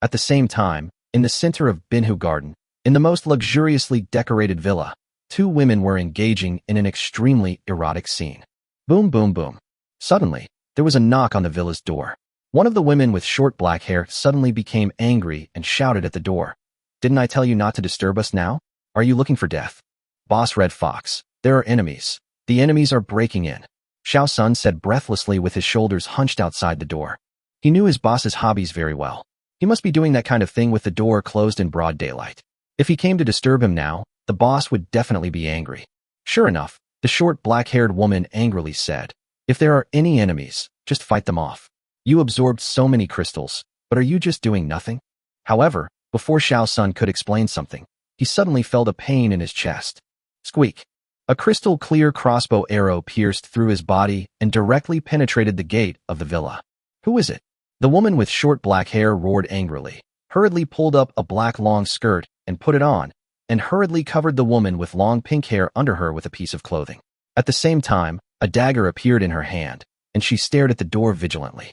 At the same time, in the center of Binhu Garden, in the most luxuriously decorated villa, 2 women were engaging in an extremely erotic scene. Boom, boom, boom. Suddenly, there was a knock on the villa's door. One of the women with short black hair suddenly became angry and shouted at the door. Didn't I tell you not to disturb us now? Are you looking for death? Boss Red Fox, There are enemies. The enemies are breaking in. Xiao Sun said breathlessly with his shoulders hunched outside the door. He knew his boss's hobbies very well. He must be doing that kind of thing with the door closed in broad daylight. If he came to disturb him now, the boss would definitely be angry. Sure enough, the short black-haired woman angrily said, "If there are any enemies, just fight them off. You absorbed so many crystals, but are you just doing nothing?" However, before Xiao Sun could explain something, he suddenly felt a pain in his chest. Squeak. A crystal-clear crossbow arrow pierced through his body and directly penetrated the gate of the villa. "Who is it?" The woman with short black hair roared angrily, hurriedly pulled up a black long skirt and put it on, and hurriedly covered the woman with long pink hair under her with a piece of clothing. At the same time, a dagger appeared in her hand, and she stared at the door vigilantly.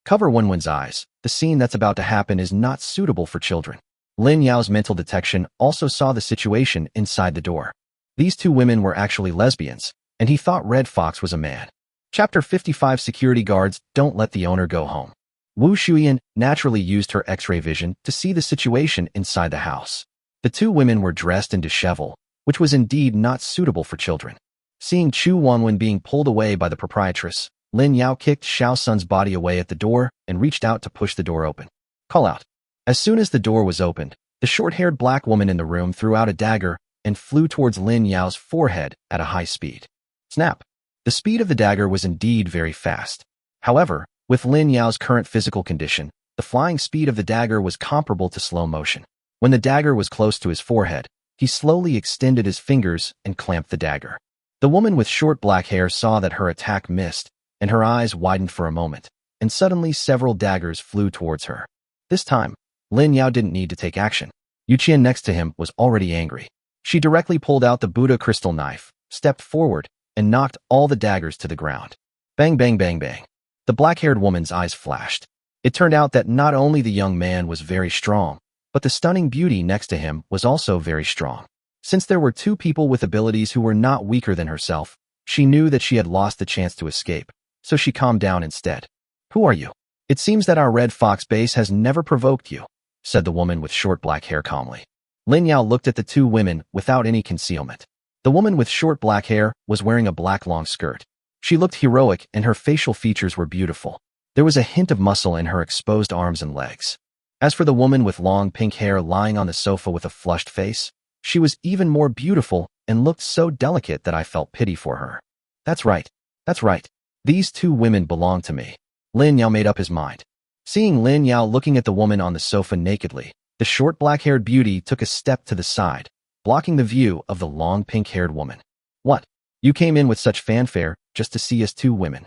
Cover Wenwen's eyes. The scene that's about to happen is not suitable for children. Lin Yao's mental detection also saw the situation inside the door. These two women were actually lesbians, and he thought Red Fox was a man. Chapter 55 Security Guards Don't Let the Owner Go Home. Wu Shuyan naturally used her X-ray vision to see the situation inside the house. The two women were dressed in dishevel, which was indeed not suitable for children. Seeing Chu Wanwen being pulled away by the proprietress, Lin Yao kicked Xiao Sun's body away at the door and reached out to push the door open. Call out. As soon as the door was opened, the short-haired black woman in the room threw out a dagger and flew towards Lin Yao's forehead at a high speed. Snap. The speed of the dagger was indeed very fast. However, with Lin Yao's current physical condition, the flying speed of the dagger was comparable to slow motion. When the dagger was close to his forehead, he slowly extended his fingers and clamped the dagger. The woman with short black hair saw that her attack missed, and her eyes widened for a moment, and suddenly several daggers flew towards her. This time, Lin Yao didn't need to take action. Yu Qian next to him was already angry. She directly pulled out the Buddha crystal knife, stepped forward, and knocked all the daggers to the ground. Bang, bang, bang, bang. The black-haired woman's eyes flashed. It turned out that not only the young man was very strong, but the stunning beauty next to him was also very strong. Since there were two people with abilities who were not weaker than herself, she knew that she had lost the chance to escape, so she calmed down instead. "Who are you?" "It seems that our Red Fox base has never provoked you," said the woman with short black hair calmly. Lin Yao looked at the two women without any concealment. The woman with short black hair was wearing a black long skirt. She looked heroic and her facial features were beautiful. There was a hint of muscle in her exposed arms and legs. As for the woman with long pink hair lying on the sofa with a flushed face, she was even more beautiful and looked so delicate that I felt pity for her. That's right. These two women belong to me. Lin Yao made up his mind. Seeing Lin Yao looking at the woman on the sofa nakedly, the short black-haired beauty took a step to the side, blocking the view of the long pink-haired woman. "What? You came in with such fanfare just to see us two women?"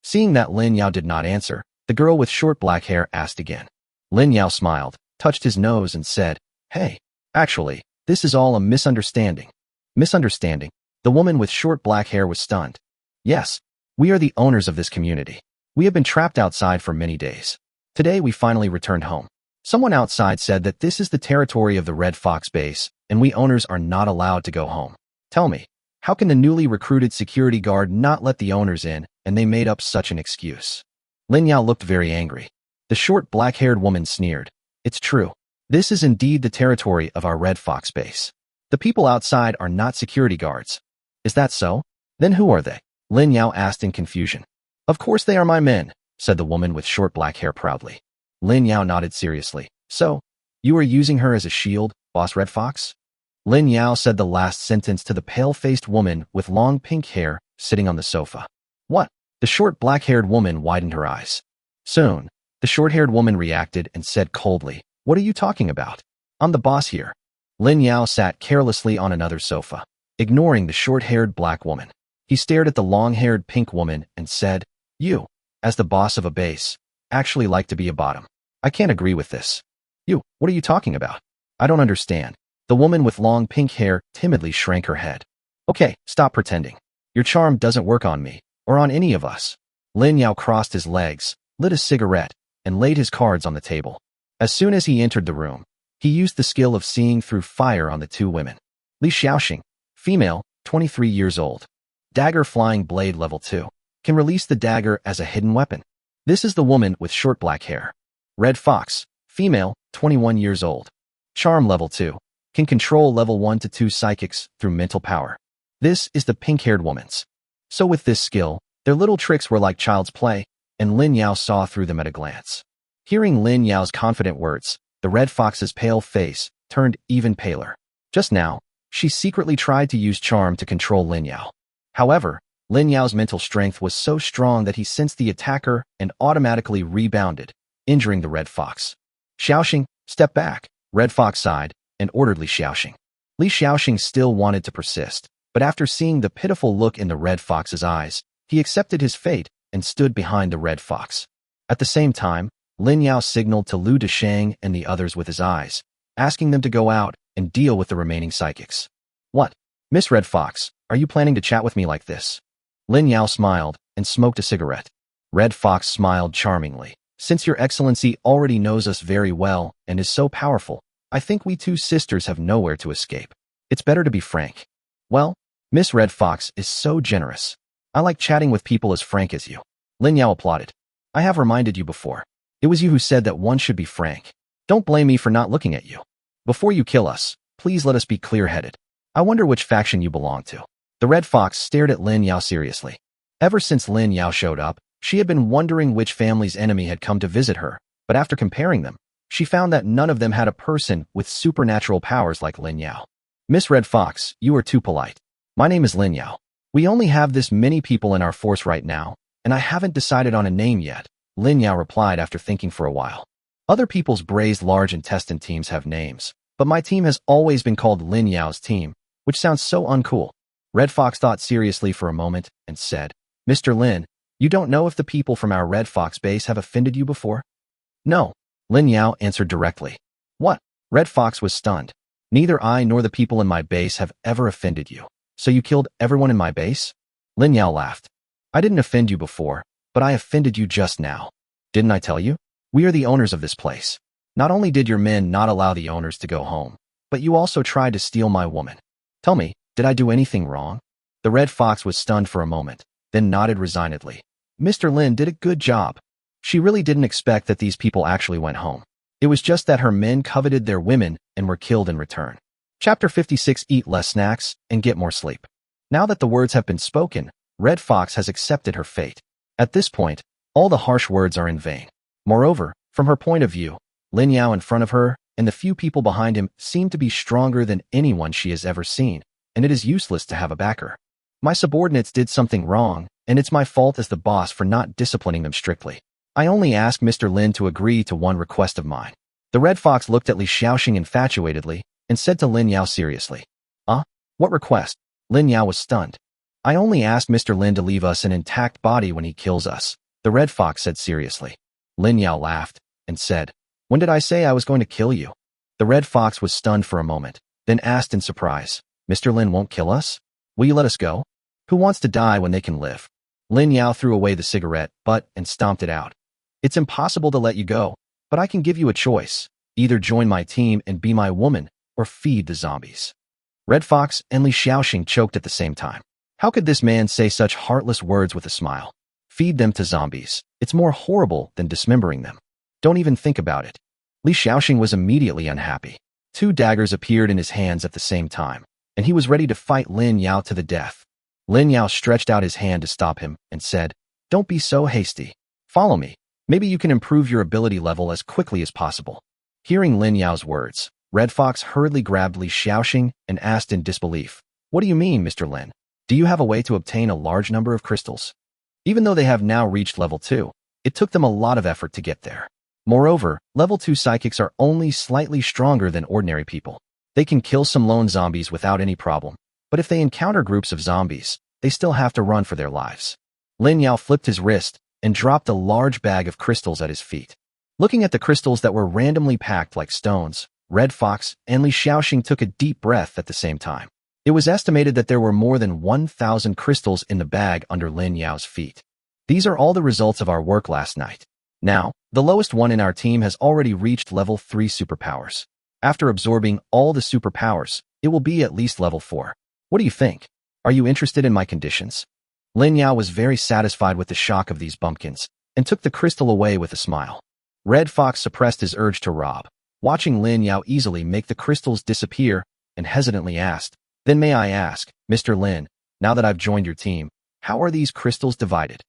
Seeing that Lin Yao did not answer, the girl with short black hair asked again. Lin Yao smiled, touched his nose and said, "Hey, actually, this is all a misunderstanding." "Misunderstanding?" The woman with short black hair was stunned. "Yes, we are the owners of this community. We have been trapped outside for many days. Today we finally returned home. Someone outside said that this is the territory of the Red Fox base, and we owners are not allowed to go home. Tell me, how can the newly recruited security guard not let the owners in, and they made up such an excuse?" Lin Yao looked very angry. The short black-haired woman sneered. "It's true. This is indeed the territory of our Red Fox base. The people outside are not security guards." "Is that so? Then who are they?" Lin Yao asked in confusion. "Of course they are my men," said the woman with short black hair proudly. Lin Yao nodded seriously. "So, you are using her as a shield, Boss Red Fox?" Lin Yao said the last sentence to the pale-faced woman with long pink hair sitting on the sofa. "What?" The short black-haired woman widened her eyes. Soon, the short-haired woman reacted and said coldly, "What are you talking about? I'm the boss here." Lin Yao sat carelessly on another sofa, ignoring the short-haired black woman. He stared at the long-haired pink woman and said, "You, as the boss of a base, actually like to be a bottom. I can't agree with this." "You, what are you talking about? I don't understand." The woman with long pink hair timidly shrank her head. "Okay, stop pretending. Your charm doesn't work on me, or on any of us." Lin Yao crossed his legs, lit a cigarette, and laid his cards on the table. As soon as he entered the room, he used the skill of seeing through fire on the two women. Li Xiaoxing, female, 23 years old. Dagger flying blade level 2. Can release the dagger as a hidden weapon. This is the woman with short black hair. Red Fox, female, 21 years old. Charm level 2. Can control level 1 to 2 psychics through mental power. This is the pink-haired woman's. So with this skill, their little tricks were like child's play, and Lin Yao saw through them at a glance. Hearing Lin Yao's confident words, the red fox's pale face turned even paler. Just now, she secretly tried to use charm to control Lin Yao. However, Lin Yao's mental strength was so strong that he sensed the attacker and automatically rebounded, injuring the red fox. Xiaoxing, step back, Red Fox sighed and ordered Li Xiaoxing. Li Xiaoxing still wanted to persist, but after seeing the pitiful look in the red fox's eyes, he accepted his fate and stood behind the red fox. At the same time, Lin Yao signaled to Lu Deshang and the others with his eyes, asking them to go out and deal with the remaining psychics. What? Miss Red Fox, are you planning to chat with me like this? Lin Yao smiled and smoked a cigarette. Red Fox smiled charmingly. Since your excellency already knows us very well and is so powerful, I think we two sisters have nowhere to escape. It's better to be frank. Well, Miss Red Fox is so generous. I like chatting with people as frank as you. Lin Yao applauded. I have reminded you before. It was you who said that one should be frank. Don't blame me for not looking at you. Before you kill us, please let us be clear-headed. I wonder which faction you belong to. The Red Fox stared at Lin Yao seriously. Ever since Lin Yao showed up, she had been wondering which family's enemy had come to visit her, but after comparing them, she found that none of them had a person with supernatural powers like Lin Yao. Miss Red Fox, you are too polite. My name is Lin Yao. We only have this many people in our force right now, and I haven't decided on a name yet, Lin Yao replied after thinking for a while. Other people's braised large intestine teams have names, but my team has always been called Lin Yao's team, which sounds so uncool. Red Fox thought seriously for a moment and said, Mr. Lin, you don't know if the people from our Red Fox base have offended you before? No, Lin Yao answered directly. What? Red Fox was stunned. Neither I nor the people in my base have ever offended you. So you killed everyone in my base? Lin Yao laughed. I didn't offend you before, but I offended you just now. Didn't I tell you? We are the owners of this place. Not only did your men not allow the owners to go home, but you also tried to steal my woman. Tell me, did I do anything wrong? The Red Fox was stunned for a moment, then nodded resignedly. Mr. Lin did a good job. She really didn't expect that these people actually went home. It was just that her men coveted their women and were killed in return. Chapter 56 Eat less snacks and get more sleep. Now that the words have been spoken, Red Fox has accepted her fate. At this point, all the harsh words are in vain. Moreover, from her point of view, Lin Yao in front of her and the few people behind him seem to be stronger than anyone she has ever seen, and it is useless to have a backer. My subordinates did something wrong, and it's my fault as the boss for not disciplining them strictly. I only asked Mr. Lin to agree to one request of mine. The Red Fox looked at Li Xiaoxing infatuatedly and said to Lin Yao seriously. What request? Lin Yao was stunned. I only asked Mr. Lin to leave us an intact body when he kills us, the Red Fox said seriously. Lin Yao laughed and said, When did I say I was going to kill you? The Red Fox was stunned for a moment, then asked in surprise, Mr. Lin won't kill us? Will you let us go? Who wants to die when they can live? Lin Yao threw away the cigarette butt and stomped it out. It's impossible to let you go, but I can give you a choice. Either join my team and be my woman, or feed the zombies. Red Fox and Li Xiaoxing choked at the same time. How could this man say such heartless words with a smile? Feed them to zombies. It's more horrible than dismembering them. Don't even think about it. Li Xiaoxing was immediately unhappy. 2 daggers appeared in his hands at the same time, and he was ready to fight Lin Yao to the death. Lin Yao stretched out his hand to stop him and said, Don't be so hasty. Follow me. Maybe you can improve your ability level as quickly as possible. Hearing Lin Yao's words, Red Fox hurriedly grabbed Li Xiaoxing and asked in disbelief, What do you mean, Mr. Lin? Do you have a way to obtain a large number of crystals? Even though they have now reached level 2, it took them a lot of effort to get there. Moreover, level 2 psychics are only slightly stronger than ordinary people. They can kill some lone zombies without any problem, but if they encounter groups of zombies, they still have to run for their lives. Lin Yao flipped his wrist and dropped a large bag of crystals at his feet. Looking at the crystals that were randomly packed like stones, Red Fox and Li Xiaoxing took a deep breath at the same time. It was estimated that there were more than 1,000 crystals in the bag under Lin Yao's feet. These are all the results of our work last night. Now, the lowest one in our team has already reached level 3 superpowers. After absorbing all the superpowers, it will be at least level 4. What do you think? Are you interested in my conditions? Lin Yao was very satisfied with the shock of these bumpkins and took the crystal away with a smile. Red Fox suppressed his urge to rob, watching Lin Yao easily make the crystals disappear and hesitantly asked, Then may I ask, Mr. Lin, Now that I've joined your team, how are these crystals divided?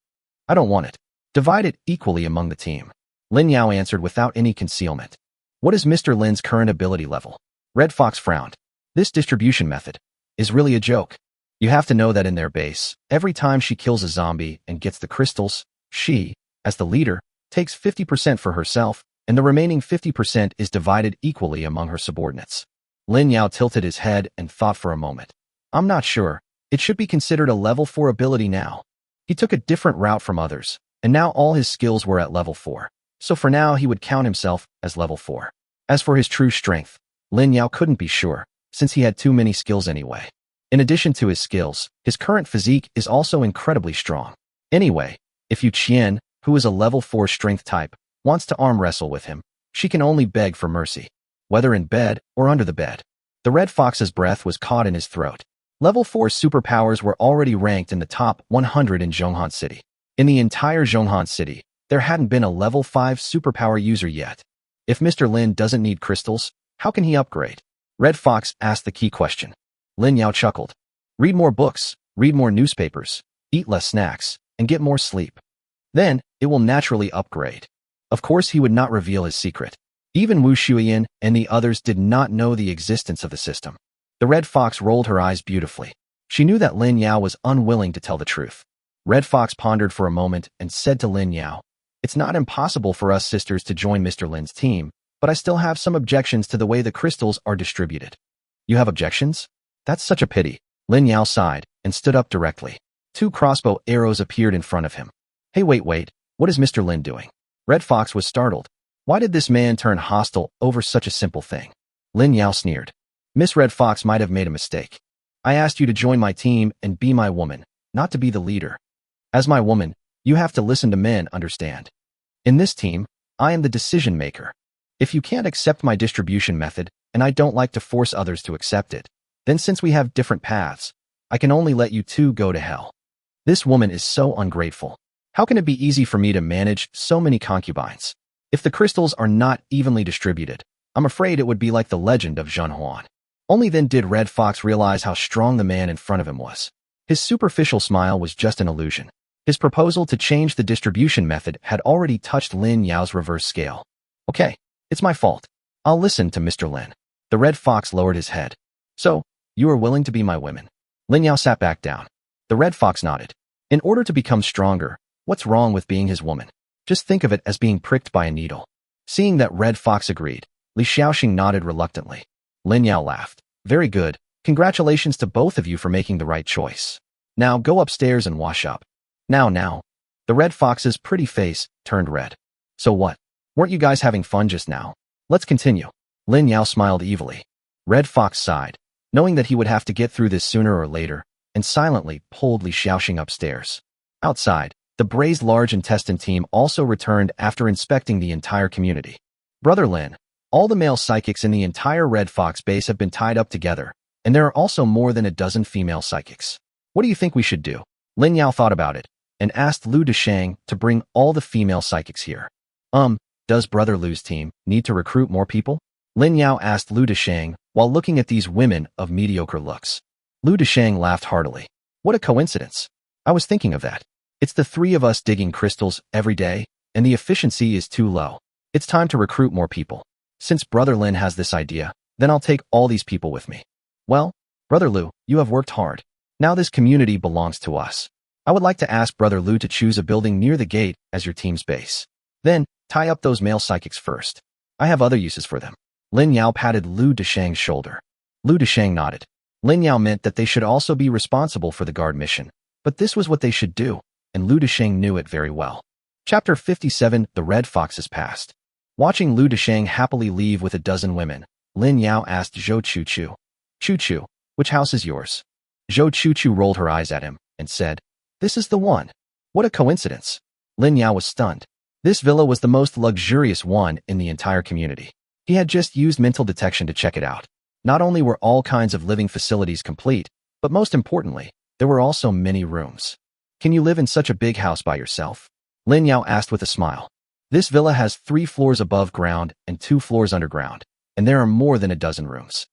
I don't want it. Divide it equally among the team. Lin Yao answered without any concealment. What is Mr. Lin's current ability level? Red Fox frowned. This distribution method is really a joke. You have to know that in their base, every time she kills a zombie and gets the crystals, she, as the leader, takes 50% for herself, and the remaining 50% is divided equally among her subordinates. Lin Yao tilted his head and thought for a moment. I'm not sure. It should be considered a level 4 ability now. He took a different route from others, and now all his skills were at level 4. So for now he would count himself as level 4. As for his true strength, Lin Yao couldn't be sure, since he had too many skills anyway. In addition to his skills, his current physique is also incredibly strong. Anyway, if Yu Qian, who is a level 4 strength type, wants to arm wrestle with him, she can only beg for mercy, whether in bed or under the bed. The Red Fox's breath was caught in his throat. Level 4 superpowers were already ranked in the top 100 in Zhonghan City. In the entire Zhonghan City, there hadn't been a level 5 superpower user yet. If Mr. Lin doesn't need crystals, how can he upgrade? Red Fox asked the key question. Lin Yao chuckled. Read more books, read more newspapers, eat less snacks, and get more sleep. Then, it will naturally upgrade. Of course, he would not reveal his secret. Even Wu Shuyan and the others did not know the existence of the system. The Red Fox rolled her eyes beautifully. She knew that Lin Yao was unwilling to tell the truth. Red Fox pondered for a moment and said to Lin Yao, It's not impossible for us sisters to join Mr. Lin's team, but I still have some objections to the way the crystals are distributed. You have objections? That's such a pity. Lin Yao sighed and stood up directly. 2 crossbow arrows appeared in front of him. Hey, wait, what is Mr. Lin doing? Red Fox was startled. Why did this man turn hostile over such a simple thing? Lin Yao sneered. Miss Red Fox might have made a mistake. I asked you to join my team and be my woman, not to be the leader. As my woman, you have to listen to men, understand? In this team, I am the decision maker. If you can't accept my distribution method, and I don't like to force others to accept it, then since we have different paths, I can only let you two go to hell. This woman is so ungrateful. How can it be easy for me to manage so many concubines? If the crystals are not evenly distributed, I'm afraid it would be like the legend of Zhen Huan. Only then did Red Fox realize how strong the man in front of him was. His superficial smile was just an illusion. His proposal to change the distribution method had already touched Lin Yao's reverse scale. Okay, it's my fault. I'll listen to Mr. Lin. The Red Fox lowered his head. So, you are willing to be my woman? Lin Yao sat back down. The Red Fox nodded. In order to become stronger, what's wrong with being his woman? Just think of it as being pricked by a needle. Seeing that Red Fox agreed, Li Xiaoxing nodded reluctantly. Lin Yao laughed. Very good. Congratulations to both of you for making the right choice. Now go upstairs and wash up. Now. The Red Fox's pretty face turned red. So what? Weren't you guys having fun just now? Let's continue. Lin Yao smiled evilly. Red Fox sighed, knowing that he would have to get through this sooner or later, and silently pulled Li Xiaoxing upstairs. Outside, the Braised Large Intestine team also returned after inspecting the entire community. Brother Lin, all the male psychics in the entire Red Fox base have been tied up together, and there are also more than a dozen female psychics. What do you think we should do? Lin Yao thought about it, and asked Lu Deshang to bring all the female psychics here. Does Brother Lu's team need to recruit more people? Lin Yao asked Lu Deshang while looking at these women of mediocre looks. Lu Deshang laughed heartily. What a coincidence. I was thinking of that. It's the 3 of us digging crystals every day, and the efficiency is too low. It's time to recruit more people. Since Brother Lin has this idea, then I'll take all these people with me. Well, Brother Lu, you have worked hard. Now this community belongs to us. I would like to ask Brother Lu to choose a building near the gate as your team's base. Then, tie up those male psychics first. I have other uses for them. Lin Yao patted Lu Deshang's shoulder. Lu Deshang nodded. Lin Yao meant that they should also be responsible for the guard mission, but this was what they should do, and Lu Deshang knew it very well. Chapter 57, The Red Fox's Past. Watching Lu Deshang happily leave with a dozen women, Lin Yao asked Zhou Chuchu. Chuchu, which house is yours? Zhou Chuchu rolled her eyes at him and said, This is the one. What a coincidence. Lin Yao was stunned. This villa was the most luxurious one in the entire community. He had just used mental detection to check it out. Not only were all kinds of living facilities complete, but most importantly, there were also many rooms. Can you live in such a big house by yourself? Lin Yao asked with a smile. This villa has 3 floors above ground and 2 floors underground, and there are more than a dozen rooms.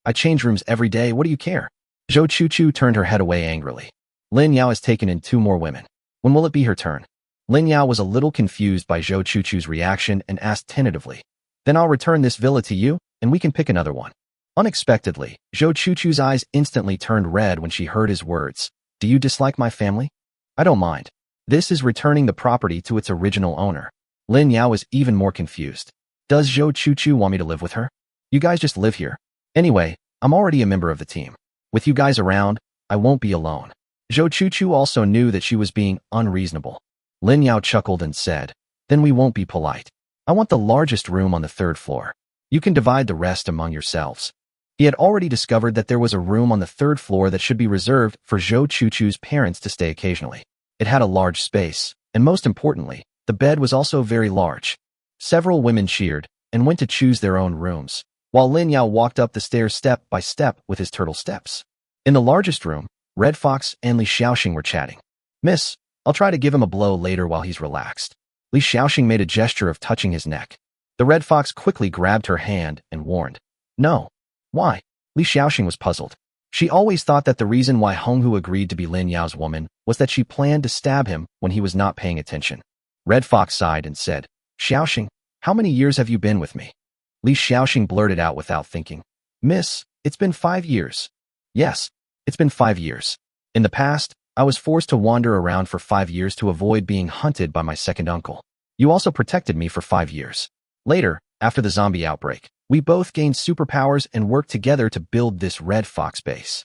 I change rooms every day, what do you care? Zhou Chuchu turned her head away angrily. Lin Yao has taken in 2 more women. When will it be her turn? Lin Yao was a little confused by Zhou Chuchu's reaction and asked tentatively. Then I'll return this villa to you, and we can pick another one. Unexpectedly, Zhou Chuchu's eyes instantly turned red when she heard his words. Do you dislike my family? I don't mind. This is returning the property to its original owner. Lin Yao was even more confused. Does Zhou Chuchu want me to live with her? You guys just live here. Anyway, I'm already a member of the team. With you guys around, I won't be alone. Zhou Chuchu also knew that she was being unreasonable. Lin Yao chuckled and said, then we won't be polite. I want the largest room on the 3rd floor. You can divide the rest among yourselves. He had already discovered that there was a room on the 3rd floor that should be reserved for Zhou Chuchu's parents to stay occasionally. It had a large space, and most importantly, the bed was also very large. Several women cheered and went to choose their own rooms, while Lin Yao walked up the stairs step by step with his turtle steps. In the largest room, Red Fox and Li Xiaoxing were chatting. Miss, I'll try to give him a blow later while he's relaxed. Li Xiaoxing made a gesture of touching his neck. The Red Fox quickly grabbed her hand and warned. No. Why? Li Xiaoxing was puzzled. She always thought that the reason why Honghu agreed to be Lin Yao's woman was that she planned to stab him when he was not paying attention. Red Fox sighed and said, Xiaoxing, how many years have you been with me? Li Xiaoxing blurted out without thinking. Miss, it's been 5 years. Yes, it's been 5 years. In the past, I was forced to wander around for 5 years to avoid being hunted by my second uncle. You also protected me for 5 years. Later, after the zombie outbreak, we both gained superpowers and worked together to build this Red Fox base.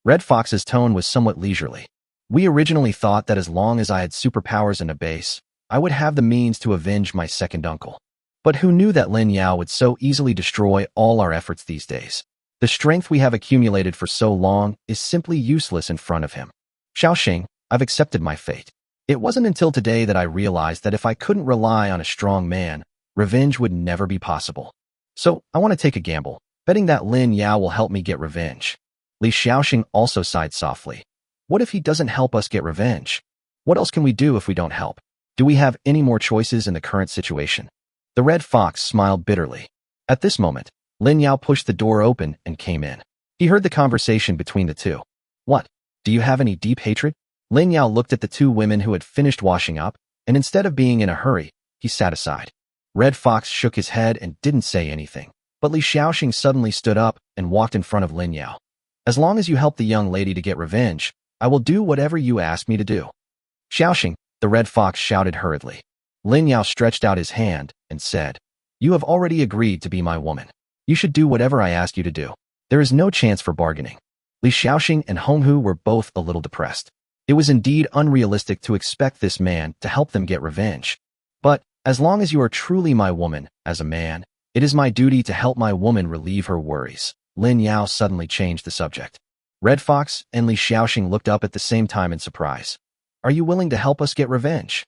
Red Fox's tone was somewhat leisurely. We originally thought that as long as I had superpowers and a base, I would have the means to avenge my second uncle. But who knew that Lin Yao would so easily destroy all our efforts these days? The strength we have accumulated for so long is simply useless in front of him. Xiaoxing, I've accepted my fate. It wasn't until today that I realized that if I couldn't rely on a strong man, revenge would never be possible. So, I want to take a gamble, betting that Lin Yao will help me get revenge. Li Xiaoxing also sighed softly. What if he doesn't help us get revenge? What else can we do if we don't help? Do we have any more choices in the current situation? The Red Fox smiled bitterly. At this moment, Lin Yao pushed the door open and came in. He heard the conversation between the two. What? Do you have any deep hatred? Lin Yao looked at the 2 women who had finished washing up, and instead of being in a hurry, he sat aside. Red Fox shook his head and didn't say anything, but Li Xiaoxing suddenly stood up and walked in front of Lin Yao. As long as you help the young lady to get revenge, I will do whatever you ask me to do. Xiaoxing, the Red Fox shouted hurriedly. Lin Yao stretched out his hand and said, You have already agreed to be my woman. You should do whatever I ask you to do. There is no chance for bargaining. Li Xiaoxing and Honghu were both a little depressed. It was indeed unrealistic to expect this man to help them get revenge. But, as long as you are truly my woman, as a man, it is my duty to help my woman relieve her worries. Lin Yao suddenly changed the subject. Red Fox and Li Xiaoxing looked up at the same time in surprise. Are you willing to help us get revenge?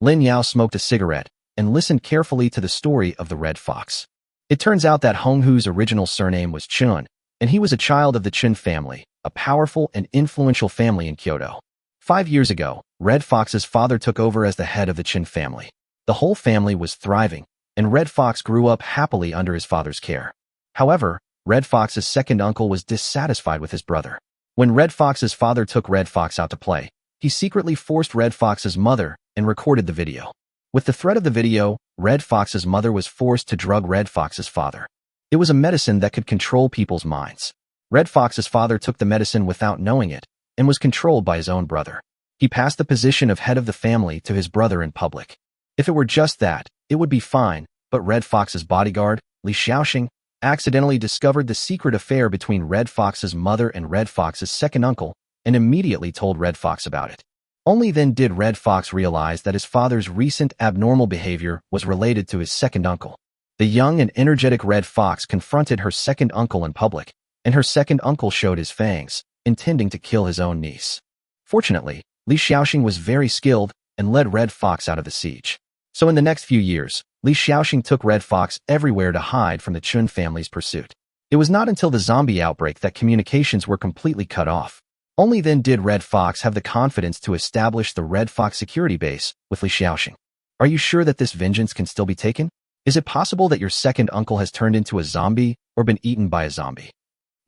Lin Yao smoked a cigarette and listened carefully to the story of the Red Fox. It turns out that Honghu's original surname was Chun, and he was a child of the Chun family, a powerful and influential family in Kyoto. 5 years ago, Red Fox's father took over as the head of the Chun family. The whole family was thriving, and Red Fox grew up happily under his father's care. However, Red Fox's second uncle was dissatisfied with his brother. When Red Fox's father took Red Fox out to play, he secretly forced Red Fox's mother and recorded the video. With the threat of the video, Red Fox's mother was forced to drug Red Fox's father. It was a medicine that could control people's minds. Red Fox's father took the medicine without knowing it and was controlled by his own brother. He passed the position of head of the family to his brother in public. If it were just that, it would be fine, but Red Fox's bodyguard, Li Xiaoxing, accidentally discovered the secret affair between Red Fox's mother and Red Fox's second uncle and immediately told Red Fox about it. Only then did Red Fox realize that his father's recent abnormal behavior was related to his second uncle. The young and energetic Red Fox confronted her second uncle in public, and her second uncle showed his fangs, intending to kill his own niece. Fortunately, Li Xiaoxing was very skilled and led Red Fox out of the siege. So in the next few years, Li Xiaoxing took Red Fox everywhere to hide from the Chun family's pursuit. It was not until the zombie outbreak that communications were completely cut off. Only then did Red Fox have the confidence to establish the Red Fox security base with Li Xiaoxing. Are you sure that this vengeance can still be taken? Is it possible that your second uncle has turned into a zombie or been eaten by a zombie?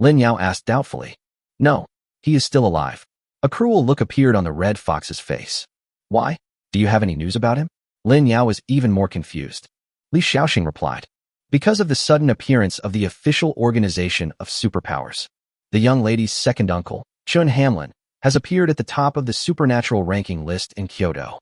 Lin Yao asked doubtfully. No, He is still alive. A cruel look appeared on the red fox's face. Why? Do you have any news about him? Lin Yao was even more confused. Li Xiaoxing replied. Because of the sudden appearance of the official organization of Superpowers. The young lady's second uncle, Chun Hamlin, has appeared at the top of the supernatural ranking list in Kyoto.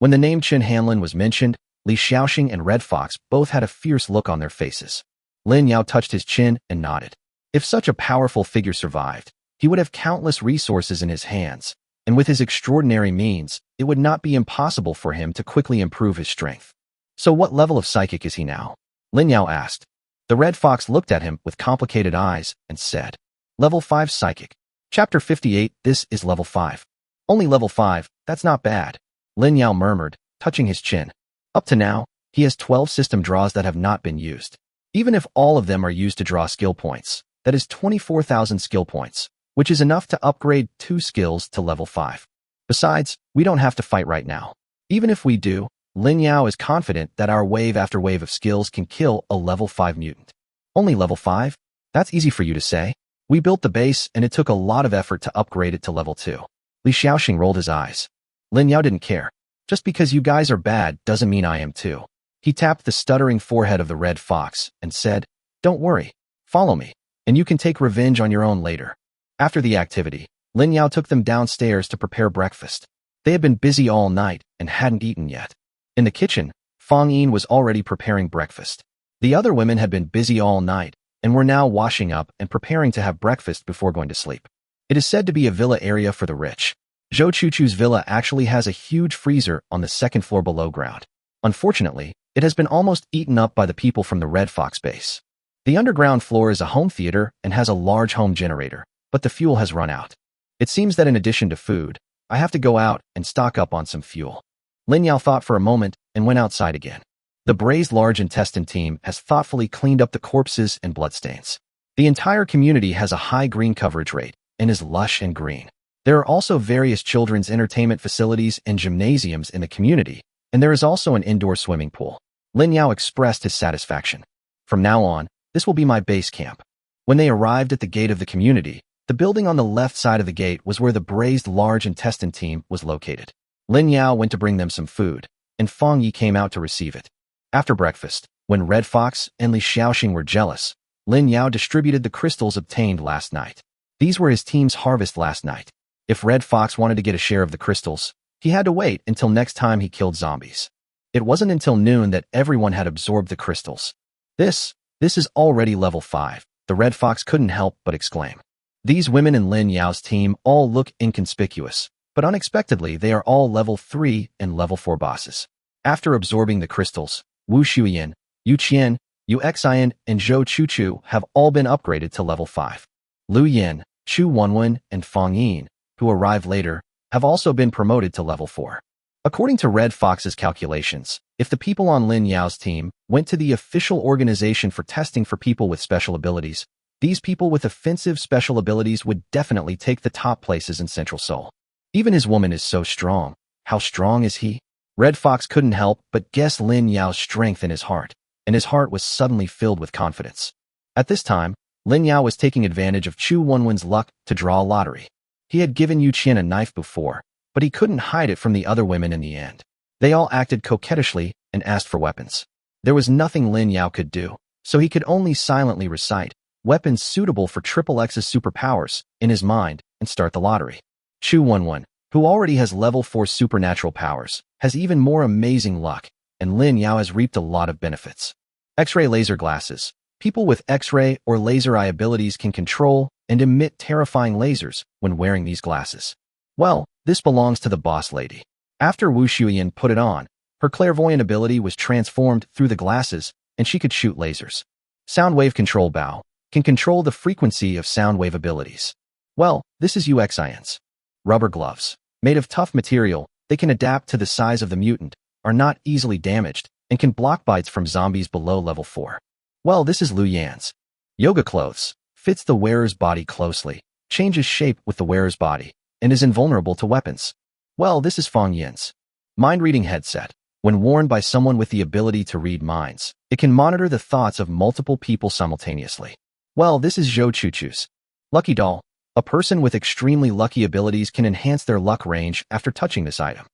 When the name Chun Hamlin was mentioned, Li Xiaoxing and Red Fox both had a fierce look on their faces. Lin Yao touched his chin and nodded. If such a powerful figure survived, he would have countless resources in his hands, and with his extraordinary means, it would not be impossible for him to quickly improve his strength. So what level of psychic is he now? Lin Yao asked. The Red Fox looked at him with complicated eyes and said, Level 5 Psychic. Chapter 58, this is level 5. Only level 5, that's not bad. Lin Yao murmured, touching his chin. Up to now, he has 12 system draws that have not been used. Even if all of them are used to draw skill points, that is 24,000 skill points, which is enough to upgrade 2 skills to level 5. Besides, we don't have to fight right now. Even if we do, Lin Yao is confident that our wave after wave of skills can kill a level 5 mutant. Only level 5? That's easy for you to say. We built the base and it took a lot of effort to upgrade it to level 2. Li Xiaoxing rolled his eyes. Lin Yao didn't care. Just because you guys are bad doesn't mean I am too. He tapped the stuttering forehead of the Red Fox and said, Don't worry, follow me, and you can take revenge on your own later. After the activity, Lin Yao took them downstairs to prepare breakfast. They had been busy all night and hadn't eaten yet. In the kitchen, Fang Yin was already preparing breakfast. The other women had been busy all night and were now washing up and preparing to have breakfast before going to sleep. It is said to be a villa area for the rich. Zhou Chuchu's villa actually has a huge freezer on the second floor below ground. Unfortunately, it has been almost eaten up by the people from the Red Fox base. The underground floor is a home theater and has a large home generator, but the fuel has run out. It seems that in addition to food, I have to go out and stock up on some fuel. Lin Yao thought for a moment and went outside again. The braised large intestine team has thoughtfully cleaned up the corpses and bloodstains. The entire community has a high green coverage rate and is lush and green. There are also various children's entertainment facilities and gymnasiums in the community, and there is also an indoor swimming pool. Lin Yao expressed his satisfaction. From now on, this will be my base camp. When they arrived at the gate of the community, the building on the left side of the gate was where the braised large intestine team was located. Lin Yao went to bring them some food, and Fang Yi came out to receive it. After breakfast, when Red Fox and Li Xiaoxing were jealous, Lin Yao distributed the crystals obtained last night. These were his team's harvest last night. If Red Fox wanted to get a share of the crystals, he had to wait until next time he killed zombies. It wasn't until noon that everyone had absorbed the crystals. This is already level 5, the Red Fox couldn't help but exclaim. These women in Lin Yao's team all look inconspicuous, but unexpectedly they are all level 3 and level 4 bosses. After absorbing the crystals, Wu Shuyan, Yu Qian, Yu Xian, and Zhou Chuchu have all been upgraded to level 5. Lu Yin, Chu Wenwen, and Fang Yin, who arrived later, have also been promoted to level 4. According to Red Fox's calculations, if the people on Lin Yao's team went to the official organization for testing for people with special abilities, these people with offensive special abilities would definitely take the top places in Central Seoul. Even his woman is so strong. How strong is he? Red Fox couldn't help but guess Lin Yao's strength in his heart, and his heart was suddenly filled with confidence. At this time, Lin Yao was taking advantage of Chu Wenwen's luck to draw a lottery. He had given Yu Qian a knife before, but he couldn't hide it from the other women in the end. They all acted coquettishly and asked for weapons. There was nothing Lin Yao could do, so he could only silently recite weapons suitable for Triple X's superpowers in his mind and start the lottery. Chu Wenwen, who already has level 4 supernatural powers, has even more amazing luck, and Lin Yao has reaped a lot of benefits. X-ray laser glasses. People with X-ray or laser eye abilities can control and emit terrifying lasers when wearing these glasses. Well, this belongs to the boss lady. After Wu Shuyan put it on, her clairvoyant ability was transformed through the glasses and she could shoot lasers. Sound wave control Bao can control the frequency of sound wave abilities. Well, this is UXIN's. Rubber gloves. Made of tough material, they can adapt to the size of the mutant, are not easily damaged, and can block bites from zombies below level 4. Well, this is Lu Yan's. Yoga clothes. Fits the wearer's body closely, changes shape with the wearer's body, and is invulnerable to weapons. Well, this is Fang Yin's. Mind-reading headset. When worn by someone with the ability to read minds, it can monitor the thoughts of multiple people simultaneously. Well, this is Zhou Chuchu's. Lucky doll. A person with extremely lucky abilities can enhance their luck range after touching this item.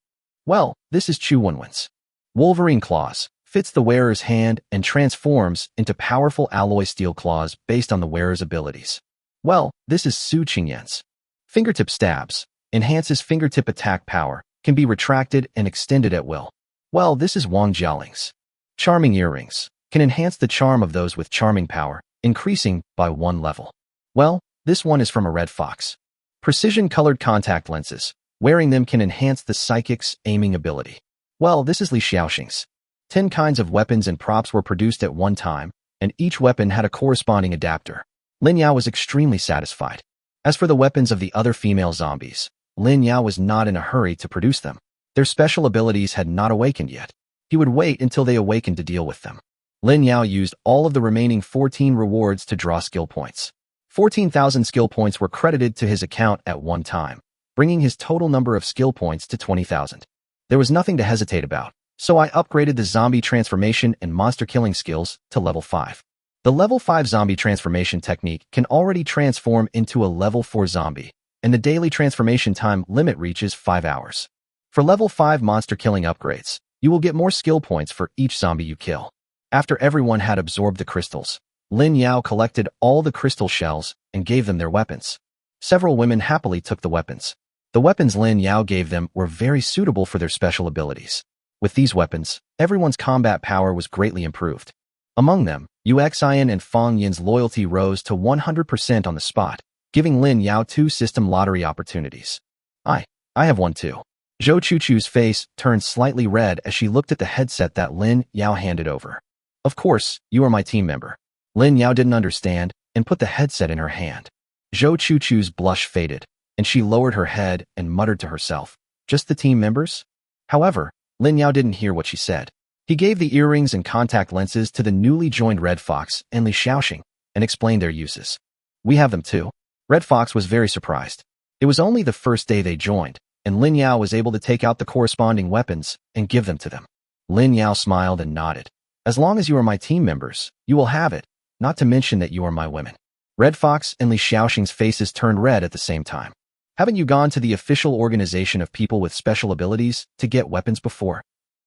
Well, this is Chu Wenwen's. Wolverine Claws fits the wearer's hand and transforms into powerful alloy steel claws based on the wearer's abilities. Well, this is Su Qingyan's. Fingertip Stabs enhances fingertip attack power, can be retracted and extended at will. Well, this is Wang Jiaoling's. Charming Earrings can enhance the charm of those with charming power, increasing by 1 level. Well, this one is from a red fox. Precision-colored contact lenses. Wearing them can enhance the psychic's aiming ability. Well, this is Li Xiaoxing's. 10 kinds of weapons and props were produced at one time, and each weapon had a corresponding adapter. Lin Yao was extremely satisfied. As for the weapons of the other female zombies, Lin Yao was not in a hurry to produce them. Their special abilities had not awakened yet. He would wait until they awakened to deal with them. Lin Yao used all of the remaining 14 rewards to draw skill points. 14,000 skill points were credited to his account at one time, bringing his total number of skill points to 20,000. There was nothing to hesitate about, so I upgraded the zombie transformation and monster killing skills to level 5. The level 5 zombie transformation technique can already transform into a level 4 zombie, and the daily transformation time limit reaches 5 hours. For level 5 monster killing upgrades, you will get more skill points for each zombie you kill. After everyone had absorbed the crystals, Lin Yao collected all the crystal shells and gave them their weapons. Several women happily took the weapons. The weapons Lin Yao gave them were very suitable for their special abilities. With these weapons, everyone's combat power was greatly improved. Among them, Uxian and Fang Yin's loyalty rose to 100% on the spot, giving Lin Yao 2 system lottery opportunities. I have one too. Zhou Chuchu's face turned slightly red as she looked at the headset that Lin Yao handed over. Of course, you are my team member. Lin Yao didn't understand and put the headset in her hand. Zhou Chuchu's blush faded, and she lowered her head and muttered to herself, "Just the team members?" However, Lin Yao didn't hear what she said. He gave the earrings and contact lenses to the newly joined Red Fox and Li Xiaoxing and explained their uses. "We have them too." Red Fox was very surprised. It was only the first day they joined, and Lin Yao was able to take out the corresponding weapons and give them to them. Lin Yao smiled and nodded. "As long as you are my team members, you will have it, not to mention that you are my women." Red Fox and Li Xiaoxing's faces turned red at the same time. "Haven't you gone to the official organization of people with special abilities to get weapons before?"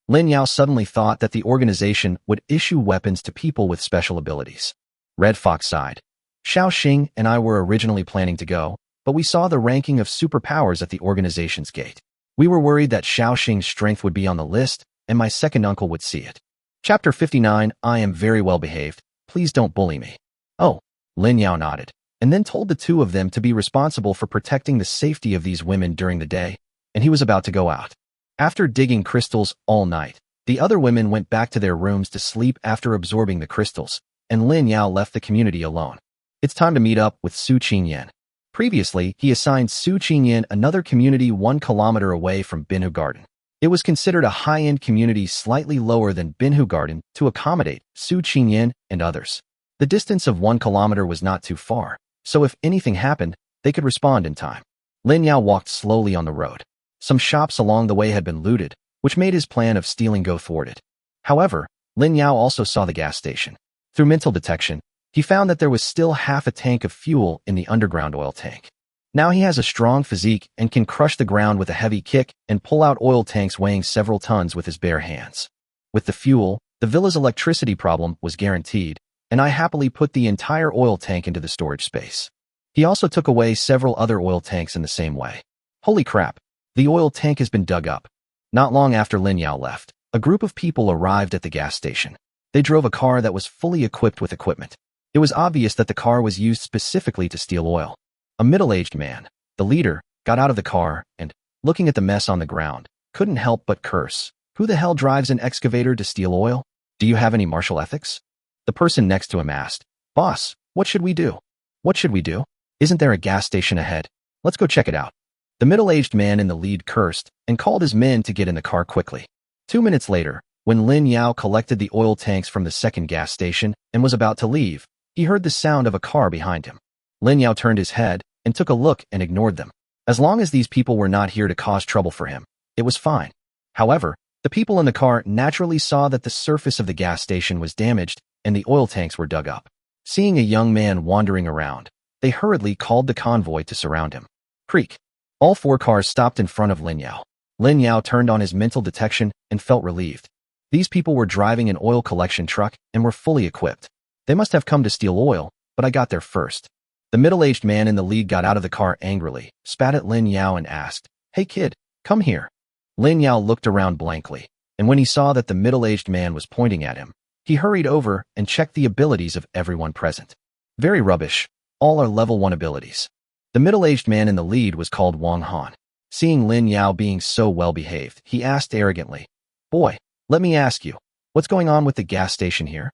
Lin Yao suddenly thought that the organization would issue weapons to people with special abilities. Red Fox sighed. "Xiaoxing and I were originally planning to go, but we saw the ranking of superpowers at the organization's gate. We were worried that Xiaoxing's strength would be on the list, and my second uncle would see it." Chapter 59, I am very well behaved. Please don't bully me. "Oh," Lin Yao nodded, and then told the two of them to be responsible for protecting the safety of these women during the day, and he was about to go out. After digging crystals all night, the other women went back to their rooms to sleep after absorbing the crystals, and Lin Yao left the community alone. It's time to meet up with Su Qingyan. Previously, he assigned Su Qingyan another community 1 kilometer away from Binhu Garden. It was considered a high-end community slightly lower than Binhu Garden to accommodate Su Qingyan and others. The distance of 1 kilometer was not too far, so if anything happened, they could respond in time. Lin Yao walked slowly on the road. Some shops along the way had been looted, which made his plan of stealing go thwarted. However, Lin Yao also saw the gas station. Through mental detection, he found that there was still half a tank of fuel in the underground oil tank. Now he has a strong physique and can crush the ground with a heavy kick and pull out oil tanks weighing several tons with his bare hands. With the fuel, the villa's electricity problem was guaranteed, and I happily put the entire oil tank into the storage space. He also took away several other oil tanks in the same way. Holy crap, the oil tank has been dug up. Not long after Lin Yao left, a group of people arrived at the gas station. They drove a car that was fully equipped with equipment. It was obvious that the car was used specifically to steal oil. A middle-aged man, the leader, got out of the car and, looking at the mess on the ground, couldn't help but curse. "Who the hell drives an excavator to steal oil? Do you have any martial ethics?" The person next to him asked, "Boss, what should we do?" "What should we do? Isn't there a gas station ahead? Let's go check it out." The middle-aged man in the lead cursed and called his men to get in the car quickly. 2 minutes later, when Lin Yao collected the oil tanks from the second gas station and was about to leave, he heard the sound of a car behind him. Lin Yao turned his head and took a look and ignored them. As long as these people were not here to cause trouble for him, it was fine. However, the people in the car naturally saw that the surface of the gas station was damaged and the oil tanks were dug up. Seeing a young man wandering around, They hurriedly called the convoy to surround him. Creak. All 4 cars stopped in front of Lin Yao. Lin Yao turned on his mental detection and felt relieved. These people were driving an oil collection truck and were fully equipped. They must have come to steal oil, but I got there first. The middle-aged man in the lead got out of the car angrily, spat at Lin Yao and asked, "Hey kid, come here." Lin Yao looked around blankly, and when he saw that the middle-aged man was pointing at him, he hurried over and checked the abilities of everyone present. Very rubbish. All are level 1 abilities. The middle-aged man in the lead was called Wang Han. Seeing Lin Yao being so well-behaved, he asked arrogantly, "Boy, let me ask you, what's going on with the gas station here?"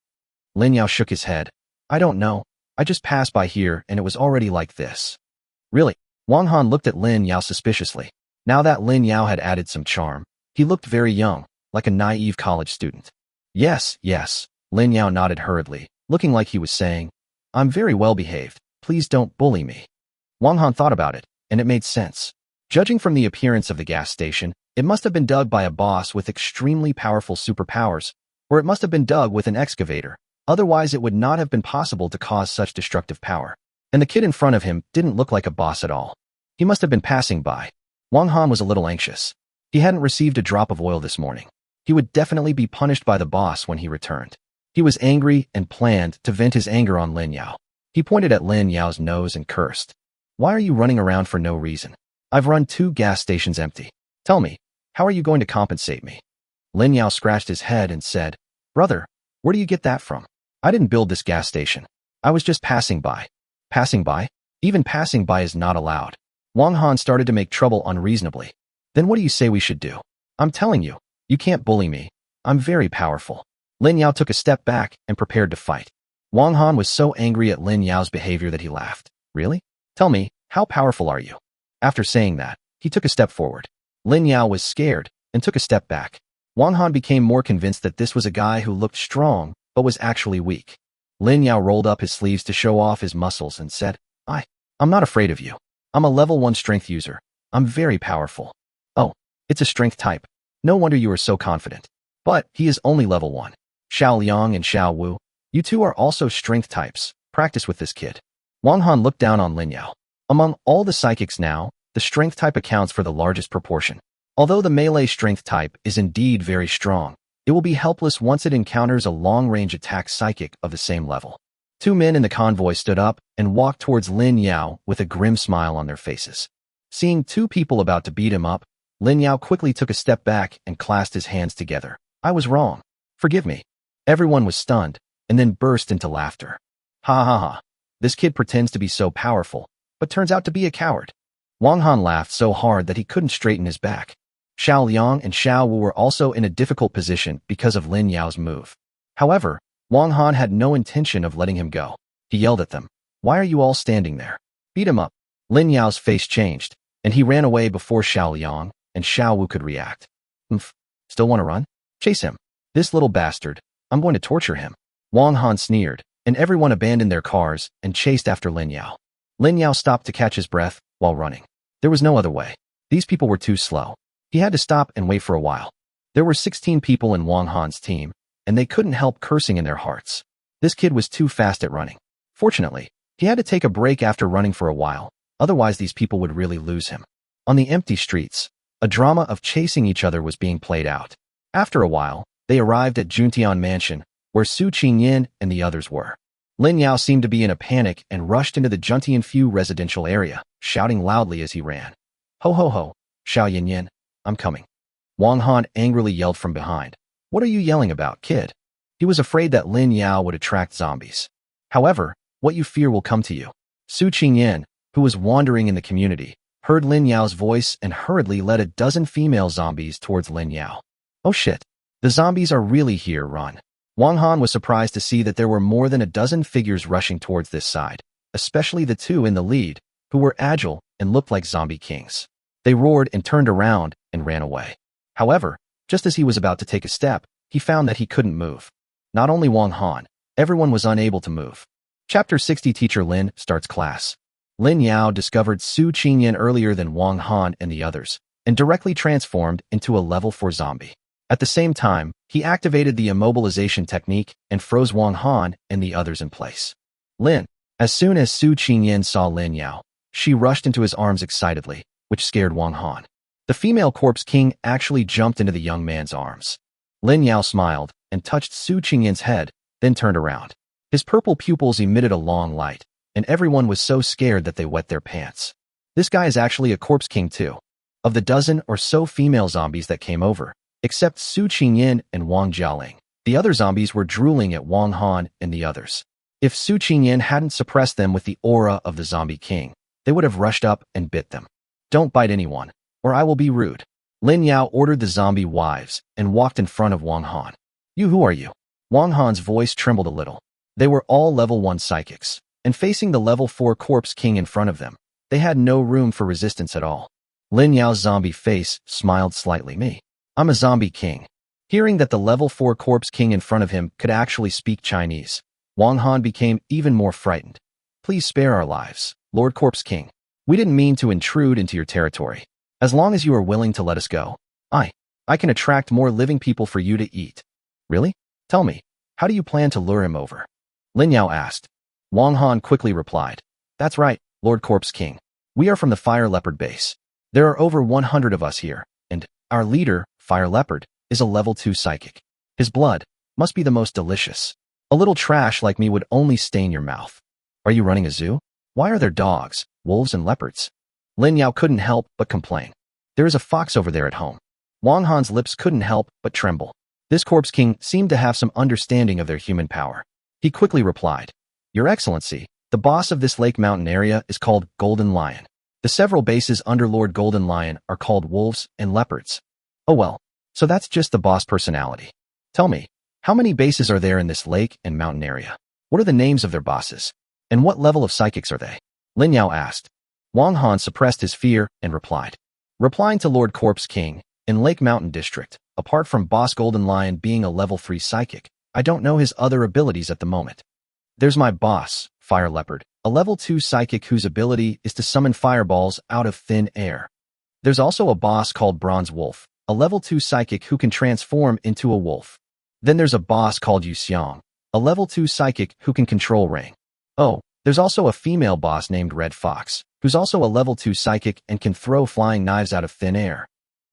Lin Yao shook his head. "I don't know. I just passed by here and it was already like this." "Really?" Wang Han looked at Lin Yao suspiciously. Now that Lin Yao had added some charm, he looked very young, like a naive college student. Yes, Lin Yao nodded hurriedly, looking like he was saying, "I'm very well-behaved. Please don't bully me." Wang Han thought about it, and it made sense. Judging from the appearance of the gas station, it must have been dug by a boss with extremely powerful superpowers, or it must have been dug with an excavator. Otherwise, it would not have been possible to cause such destructive power. And the kid in front of him didn't look like a boss at all. He must have been passing by. Wang Han was a little anxious. He hadn't received a drop of oil this morning. He would definitely be punished by the boss when he returned. He was angry and planned to vent his anger on Lin Yao. He pointed at Lin Yao's nose and cursed. "Why are you running around for no reason? I've run 2 gas stations empty. Tell me, how are you going to compensate me?" Lin Yao scratched his head and said, "Brother, where do you get that from? I didn't build this gas station. I was just passing by." "Passing by? Even passing by is not allowed." Wang Han started to make trouble unreasonably. "Then what do you say we should do? I'm telling you, you can't bully me. I'm very powerful." Lin Yao took a step back and prepared to fight. Wang Han was so angry at Lin Yao's behavior that he laughed. "Really? Tell me, how powerful are you?" After saying that, he took a step forward. Lin Yao was scared and took a step back. Wang Han became more convinced that this was a guy who looked strong but was actually weak. Lin Yao rolled up his sleeves to show off his muscles and said, I'm not afraid of you. I'm a level 1 strength user. I'm very powerful." "Oh, it's a strength type. No wonder you are so confident." "But he is only level 1. Xiao Liang and Xiao Wu, you 2 are also strength types. Practice with this kid." Wang Han looked down on Lin Yao. Among all the psychics now, the strength type accounts for the largest proportion. Although the melee strength type is indeed very strong, it will be helpless once it encounters a long-range attack psychic of the same level. 2 men in the convoy stood up and walked towards Lin Yao with a grim smile on their faces. Seeing 2 people about to beat him up, Lin Yao quickly took a step back and clasped his hands together. "I was wrong. Forgive me." Everyone was stunned and then burst into laughter. "Ha ha ha. This kid pretends to be so powerful, but turns out to be a coward." Wang Han laughed so hard that he couldn't straighten his back. Xiao Liang and Xiao Wu were also in a difficult position because of Lin Yao's move. However, Wang Han had no intention of letting him go. He yelled at them, "Why are you all standing there? Beat him up." Lin Yao's face changed, and he ran away before Xiao Liang and Xiao Wu could react. "Umph, still want to run? Chase him. This little bastard. I'm going to torture him." Wang Han sneered, and everyone abandoned their cars and chased after Lin Yao. Lin Yao stopped to catch his breath while running. There was no other way. These people were too slow. He had to stop and wait for a while. There were 16 people in Wang Han's team, and they couldn't help cursing in their hearts. This kid was too fast at running. Fortunately, he had to take a break after running for a while, otherwise these people would really lose him. On the empty streets, a drama of chasing each other was being played out. After a while, they arrived at Juntian Mansion, where Su Qingyan and the others were. Lin Yao seemed to be in a panic and rushed into the Juntian Few residential area, shouting loudly as he ran. "Ho ho ho, Xiao Yanyan, I'm coming." Wang Han angrily yelled from behind. "What are you yelling about, kid?" He was afraid that Lin Yao would attract zombies. However, what you fear will come to you. Su Qingyan, who was wandering in the community, heard Lin Yao's voice and hurriedly led a dozen female zombies towards Lin Yao. "Oh shit. The zombies are really here, run." Wang Han was surprised to see that there were more than a dozen figures rushing towards this side, especially the 2 in the lead, who were agile and looked like zombie kings. They roared and turned around and ran away. However, just as he was about to take a step, he found that he couldn't move. Not only Wang Han, everyone was unable to move. Chapter 60 Teacher Lin starts class. Lin Yao discovered Su Qingyan earlier than Wang Han and the others, and directly transformed into a level 4 zombie. At the same time, he activated the immobilization technique and froze Wang Han and the others in place. "Lin, As soon as Su Qingyan saw Lin Yao, she rushed into his arms excitedly, which scared Wang Han. The female corpse king actually jumped into the young man's arms. Lin Yao smiled and touched Su Qingyan's head, then turned around. His purple pupils emitted a long light, and everyone was so scared that they wet their pants. This guy is actually a corpse king too. Of the dozen or so female zombies that came over, except Su Qingyan and Wang Jialing, the other zombies were drooling at Wang Han and the others. If Su Qingyan hadn't suppressed them with the aura of the zombie king, they would have rushed up and bit them. Don't bite anyone, or I will be rude. Lin Yao ordered the zombie wives and walked in front of Wang Han. You, who are you? Wang Han's voice trembled a little. They were all level 1 psychics, and facing the level 4 corpse king in front of them, they had no room for resistance at all. Lin Yao's zombie face smiled slightly. Me. I'm a zombie king. Hearing that the level 4 corpse king in front of him could actually speak Chinese, Wang Han became even more frightened. Please spare our lives, Lord Corpse King. We didn't mean to intrude into your territory. As long as you are willing to let us go, I can attract more living people for you to eat. Really? Tell me, how do you plan to lure him over? Lin Yao asked. Wang Han quickly replied. That's right, Lord Corpse King. We are from the Fire Leopard base. There are over 100 of us here, and our leader, Fire Leopard, is a level 2 psychic. His blood must be the most delicious. A little trash like me would only stain your mouth. Are you running a zoo? Why are there dogs, wolves, and leopards? Lin Yao couldn't help but complain. There is a fox over there at home. Wang Han's lips couldn't help but tremble. This corpse king seemed to have some understanding of their human power. He quickly replied, Your Excellency, the boss of this Lake Mountain area is called Golden Lion. The several bases under Lord Golden Lion are called wolves and leopards. Oh well, so that's just the boss personality. Tell me, how many bases are there in this lake and mountain area? What are the names of their bosses? And what level of psychics are they? Lin Yao asked. Wang Han suppressed his fear and replied. Replying to Lord Corpse King, in Lake Mountain District, apart from Boss Golden Lion being a level 3 psychic, I don't know his other abilities at the moment. There's my boss, Fire Leopard, a level 2 psychic whose ability is to summon fireballs out of thin air. There's also a boss called Bronze Wolf, a level 2 psychic who can transform into a wolf. Then there's a boss called Yu Xiang, a level 2 psychic who can control rain. Oh, there's also a female boss named Red Fox, who's also a level 2 psychic and can throw flying knives out of thin air.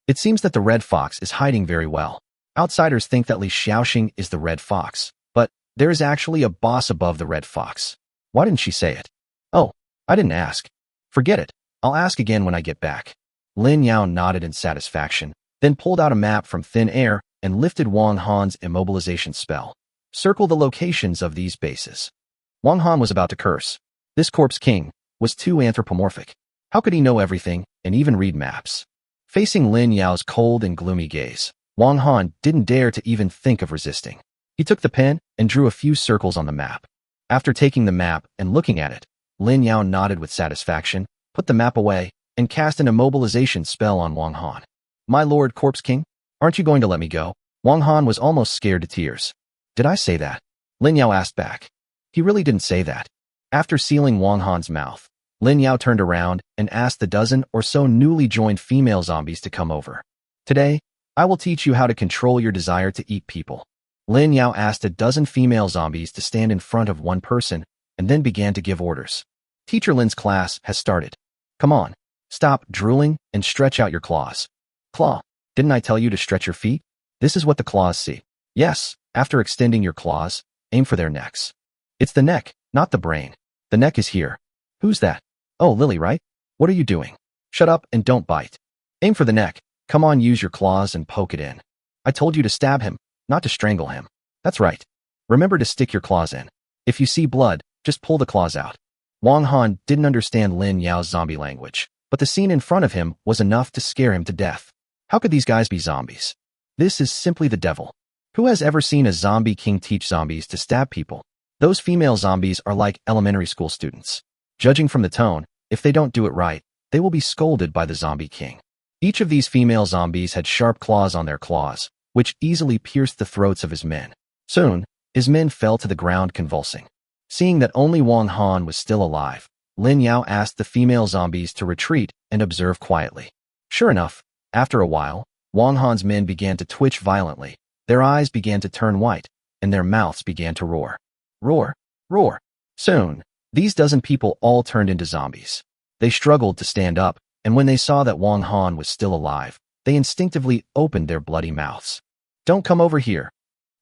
It seems that the Red Fox is hiding very well. Outsiders think that Li Xiaoxing is the Red Fox, but there is actually a boss above the Red Fox. Why didn't she say it? Oh, I didn't ask. Forget it. I'll ask again when I get back. Lin Yao nodded in satisfaction, then pulled out a map from thin air and lifted Wang Han's immobilization spell. Circle the locations of these bases. Wang Han was about to curse. This corpse king was too anthropomorphic. How could he know everything and even read maps? Facing Lin Yao's cold and gloomy gaze, Wang Han didn't dare to even think of resisting. He took the pen and drew a few circles on the map. After taking the map and looking at it, Lin Yao nodded with satisfaction, put the map away, and cast an immobilization spell on Wang Han. My Lord Corpse King, aren't you going to let me go? Wang Han was almost scared to tears. Did I say that? Lin Yao asked back. He really didn't say that. After sealing Wang Han's mouth, Lin Yao turned around and asked the dozen or so newly joined female zombies to come over. Today, I will teach you how to control your desire to eat people. Lin Yao asked a dozen female zombies to stand in front of one person and then began to give orders. Teacher Lin's class has started. Come on, stop drooling and stretch out your claws. Claw, didn't I tell you to stretch your feet? This is what the claws see. Yes, after extending your claws, aim for their necks. It's the neck, not the brain. The neck is here. Who's that? Oh, Lily, right? What are you doing? Shut up and don't bite. Aim for the neck. Come on, use your claws and poke it in. I told you to stab him, not to strangle him. That's right. Remember to stick your claws in. If you see blood, just pull the claws out. Wang Han didn't understand Lin Yao's zombie language, but the scene in front of him was enough to scare him to death. How could these guys be zombies? This is simply the devil. Who has ever seen a zombie king teach zombies to stab people? Those female zombies are like elementary school students. Judging from the tone, if they don't do it right, they will be scolded by the zombie king. Each of these female zombies had sharp claws on their claws, which easily pierced the throats of his men. Soon, his men fell to the ground convulsing. Seeing that only Wang Han was still alive, Lin Yao asked the female zombies to retreat and observe quietly. Sure enough, after a while, Wang Han's men began to twitch violently, their eyes began to turn white, and their mouths began to roar. Roar, roar. Soon, These dozen people all turned into zombies. They struggled to stand up, and when they saw that Wang Han was still alive, they instinctively opened their bloody mouths. "Don't come over here!"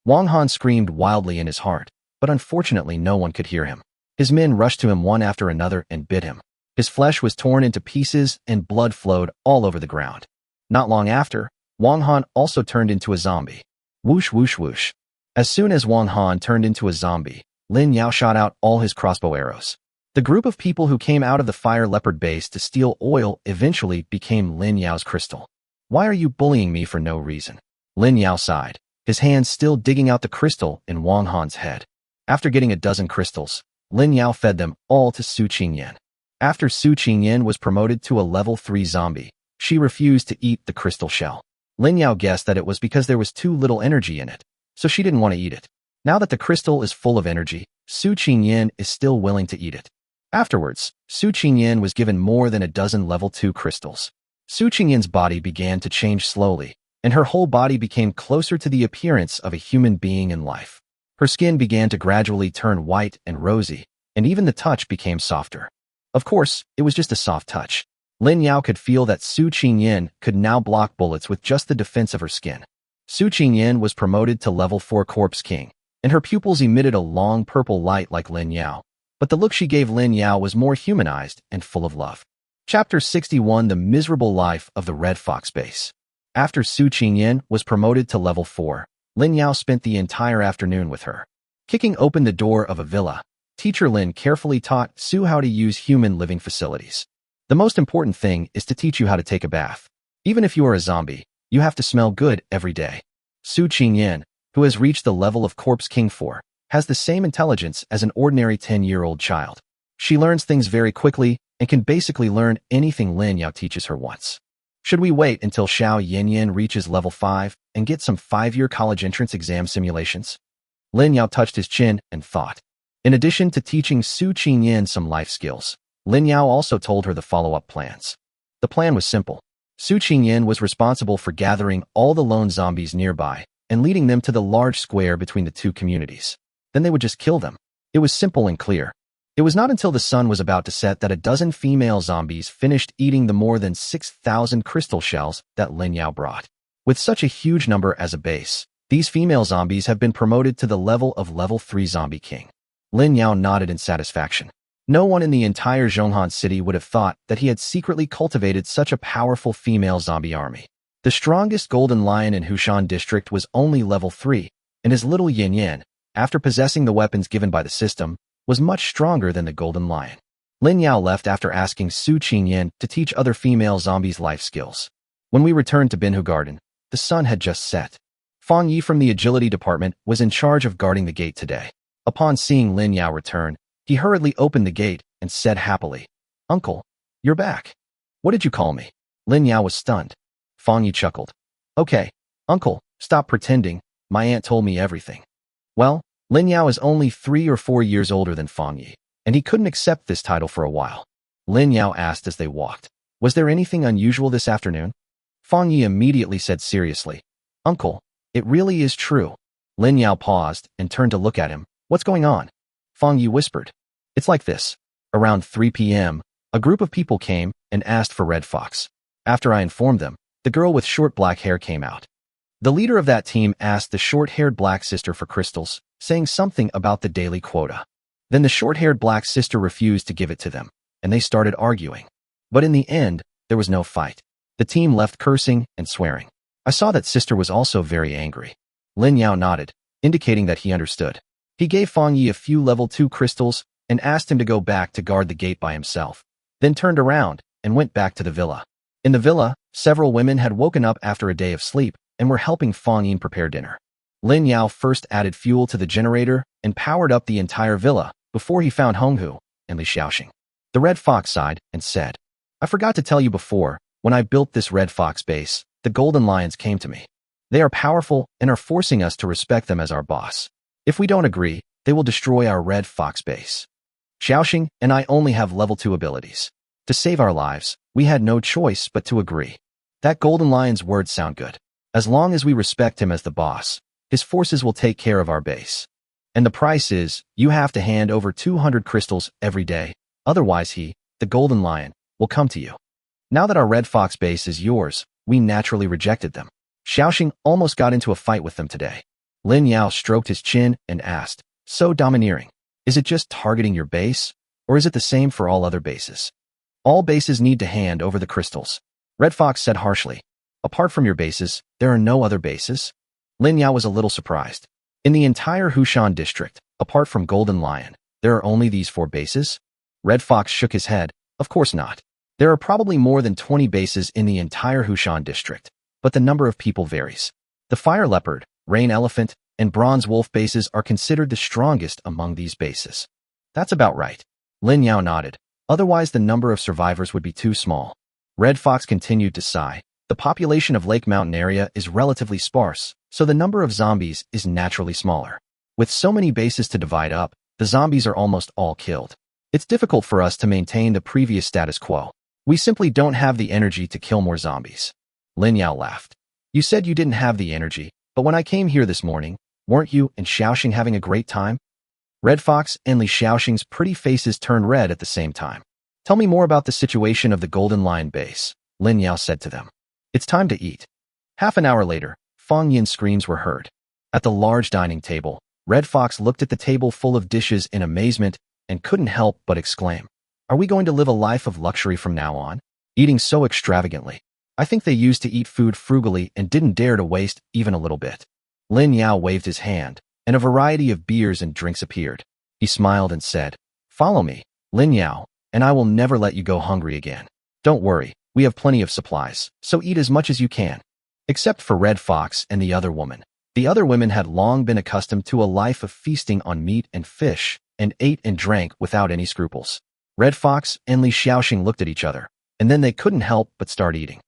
Wang Han screamed wildly in his heart, but unfortunately no one could hear him. His men rushed to him one after another and bit him. His flesh was torn into pieces and blood flowed all over the ground. Not long after, Wang Han also turned into a zombie. Whoosh, whoosh, whoosh. As soon as Wang Han turned into a zombie, Lin Yao shot out all his crossbow arrows. The group of people who came out of the fire leopard base to steal oil eventually became Lin Yao's crystal. "Why are you bullying me for no reason?" Lin Yao sighed, his hands still digging out the crystal in Wang Han's head. After getting a dozen crystals, Lin Yao fed them all to Su Qingyan. After Su Qingyan was promoted to a level 3 zombie, she refused to eat the crystal shell. Lin Yao guessed that it was because there was too little energy in it, so she didn't want to eat it. Now that the crystal is full of energy, Su Qingyan is still willing to eat it. Afterwards, Su Qingyan was given more than a dozen level 2 crystals. Su Qingyan's body began to change slowly, and her whole body became closer to the appearance of a human being in life. Her skin began to gradually turn white and rosy, and even the touch became softer. Of course, it was just a soft touch. Lin Yao could feel that Su Qingyan could now block bullets with just the defense of her skin. Su Qingyan was promoted to level 4 Corpse King, and her pupils emitted a long purple light like Lin Yao, but the look she gave Lin Yao was more humanized and full of love. Chapter 61: The Miserable Life of the Red Fox Base. After Su Qingyan was promoted to level 4, Lin Yao spent the entire afternoon with her. Kicking open the door of a villa, Teacher Lin carefully taught Su how to use human living facilities. The most important thing is to teach you how to take a bath. Even if you are a zombie, you have to smell good every day. Su Qingyan, who has reached the level of Corpse King 4, has the same intelligence as an ordinary 10-year-old child. She learns things very quickly and can basically learn anything Lin Yao teaches her once. Should we wait until Xiao Yanyan reaches level 5 and get some 5-year college entrance exam simulations? Lin Yao touched his chin and thought. In addition to teaching Su Qingyan some life skills, Lin Yao also told her the follow-up plans. The plan was simple. Su Qingyan was responsible for gathering all the lone zombies nearby and leading them to the large square between the two communities. Then they would just kill them. It was simple and clear. It was not until the sun was about to set that a dozen female zombies finished eating the more than 6,000 crystal shells that Lin Yao brought. With such a huge number as a base, these female zombies have been promoted to the level of level 3 zombie king. Lin Yao nodded in satisfaction. No one in the entire Zhonghan city would have thought that he had secretly cultivated such a powerful female zombie army. The strongest golden lion in Hushan district was only level 3, and his little Yin Yin, after possessing the weapons given by the system, was much stronger than the golden lion. Lin Yao left after asking Su Qingyan to teach other female zombies life skills. When we returned to Binhu Garden, the sun had just set. Fang Yi from the agility department was in charge of guarding the gate today. Upon seeing Lin Yao return, he hurriedly opened the gate and said happily, "Uncle, you're back. What did you call me?" Lin Yao was stunned. Fang Yi chuckled. "Okay, Uncle, stop pretending. My aunt told me everything." Well, Lin Yao is only 3 or 4 years older than Fang Yi, and he couldn't accept this title for a while. Lin Yao asked as they walked, "Was there anything unusual this afternoon?" Fang Yi immediately said seriously, "Uncle, it really is true." Lin Yao paused and turned to look at him. "What's going on?" Fang Yi whispered. "It's like this. Around 3 p.m., a group of people came and asked for Red Fox. After I informed them, the girl with short black hair came out. The leader of that team asked the short-haired black sister for crystals, saying something about the daily quota. Then the short-haired black sister refused to give it to them, and they started arguing. But in the end, there was no fight. The team left cursing and swearing. I saw that sister was also very angry." Lin Yao nodded, indicating that he understood. He gave Fang Yi a few level 2 crystals and asked him to go back to guard the gate by himself, then turned around and went back to the villa. In the villa, several women had woken up after a day of sleep and were helping Fang Yi prepare dinner. Lin Yao first added fuel to the generator and powered up the entire villa before he found Honghu and Li Xiaoxing. The Red Fox sighed and said, "I forgot to tell you before, when I built this Red Fox base, the Golden Lions came to me. They are powerful and are forcing us to respect them as our boss. If we don't agree, they will destroy our Red Fox base. Xiaoxing and I only have level 2 abilities. To save our lives, we had no choice but to agree. That Golden Lion's words sound good. As long as we respect him as the boss, his forces will take care of our base." And the price is, you have to hand over 200 crystals every day. Otherwise he, the golden lion, will come to you. Now that our red fox base is yours, we naturally rejected them. Xiaoxing almost got into a fight with them today. Lin Yao stroked his chin and asked, so domineering. Is it just targeting your base? Or is it the same for all other bases? All bases need to hand over the crystals. Red Fox said harshly. Apart from your bases, there are no other bases? Lin Yao was a little surprised. In the entire Hushan district, apart from Golden Lion, there are only these 4 bases? Red Fox shook his head. Of course not. There are probably more than 20 bases in the entire Hushan district, but the number of people varies. The Fire Leopard, Rain Elephant, and Bronze Wolf bases are considered the strongest among these bases. That's about right. Lin Yao nodded. Otherwise the number of survivors would be too small. Red Fox continued to sigh. The population of Lake Mountain area is relatively sparse, so the number of zombies is naturally smaller. With so many bases to divide up, the zombies are almost all killed. It's difficult for us to maintain the previous status quo. We simply don't have the energy to kill more zombies. Lin Yao laughed. You said you didn't have the energy, but when I came here this morning, weren't you and Xiaoxing having a great time? Red Fox and Li Xiaoxing's pretty faces turned red at the same time. Tell me more about the situation of the Golden Lion base, Lin Yao said to them. It's time to eat. Half an hour later, Fang Yin's screams were heard. At the large dining table, Red Fox looked at the table full of dishes in amazement and couldn't help but exclaim, are we going to live a life of luxury from now on? Eating so extravagantly. I think they used to eat food frugally and didn't dare to waste even a little bit. Lin Yao waved his hand, and a variety of beers and drinks appeared. He smiled and said, follow me, Lin Yao, and I will never let you go hungry again. Don't worry, we have plenty of supplies, so eat as much as you can. Except for Red Fox and the other woman. The other women had long been accustomed to a life of feasting on meat and fish, and ate and drank without any scruples. Red Fox and Li Xiaoxing looked at each other, and then they couldn't help but start eating.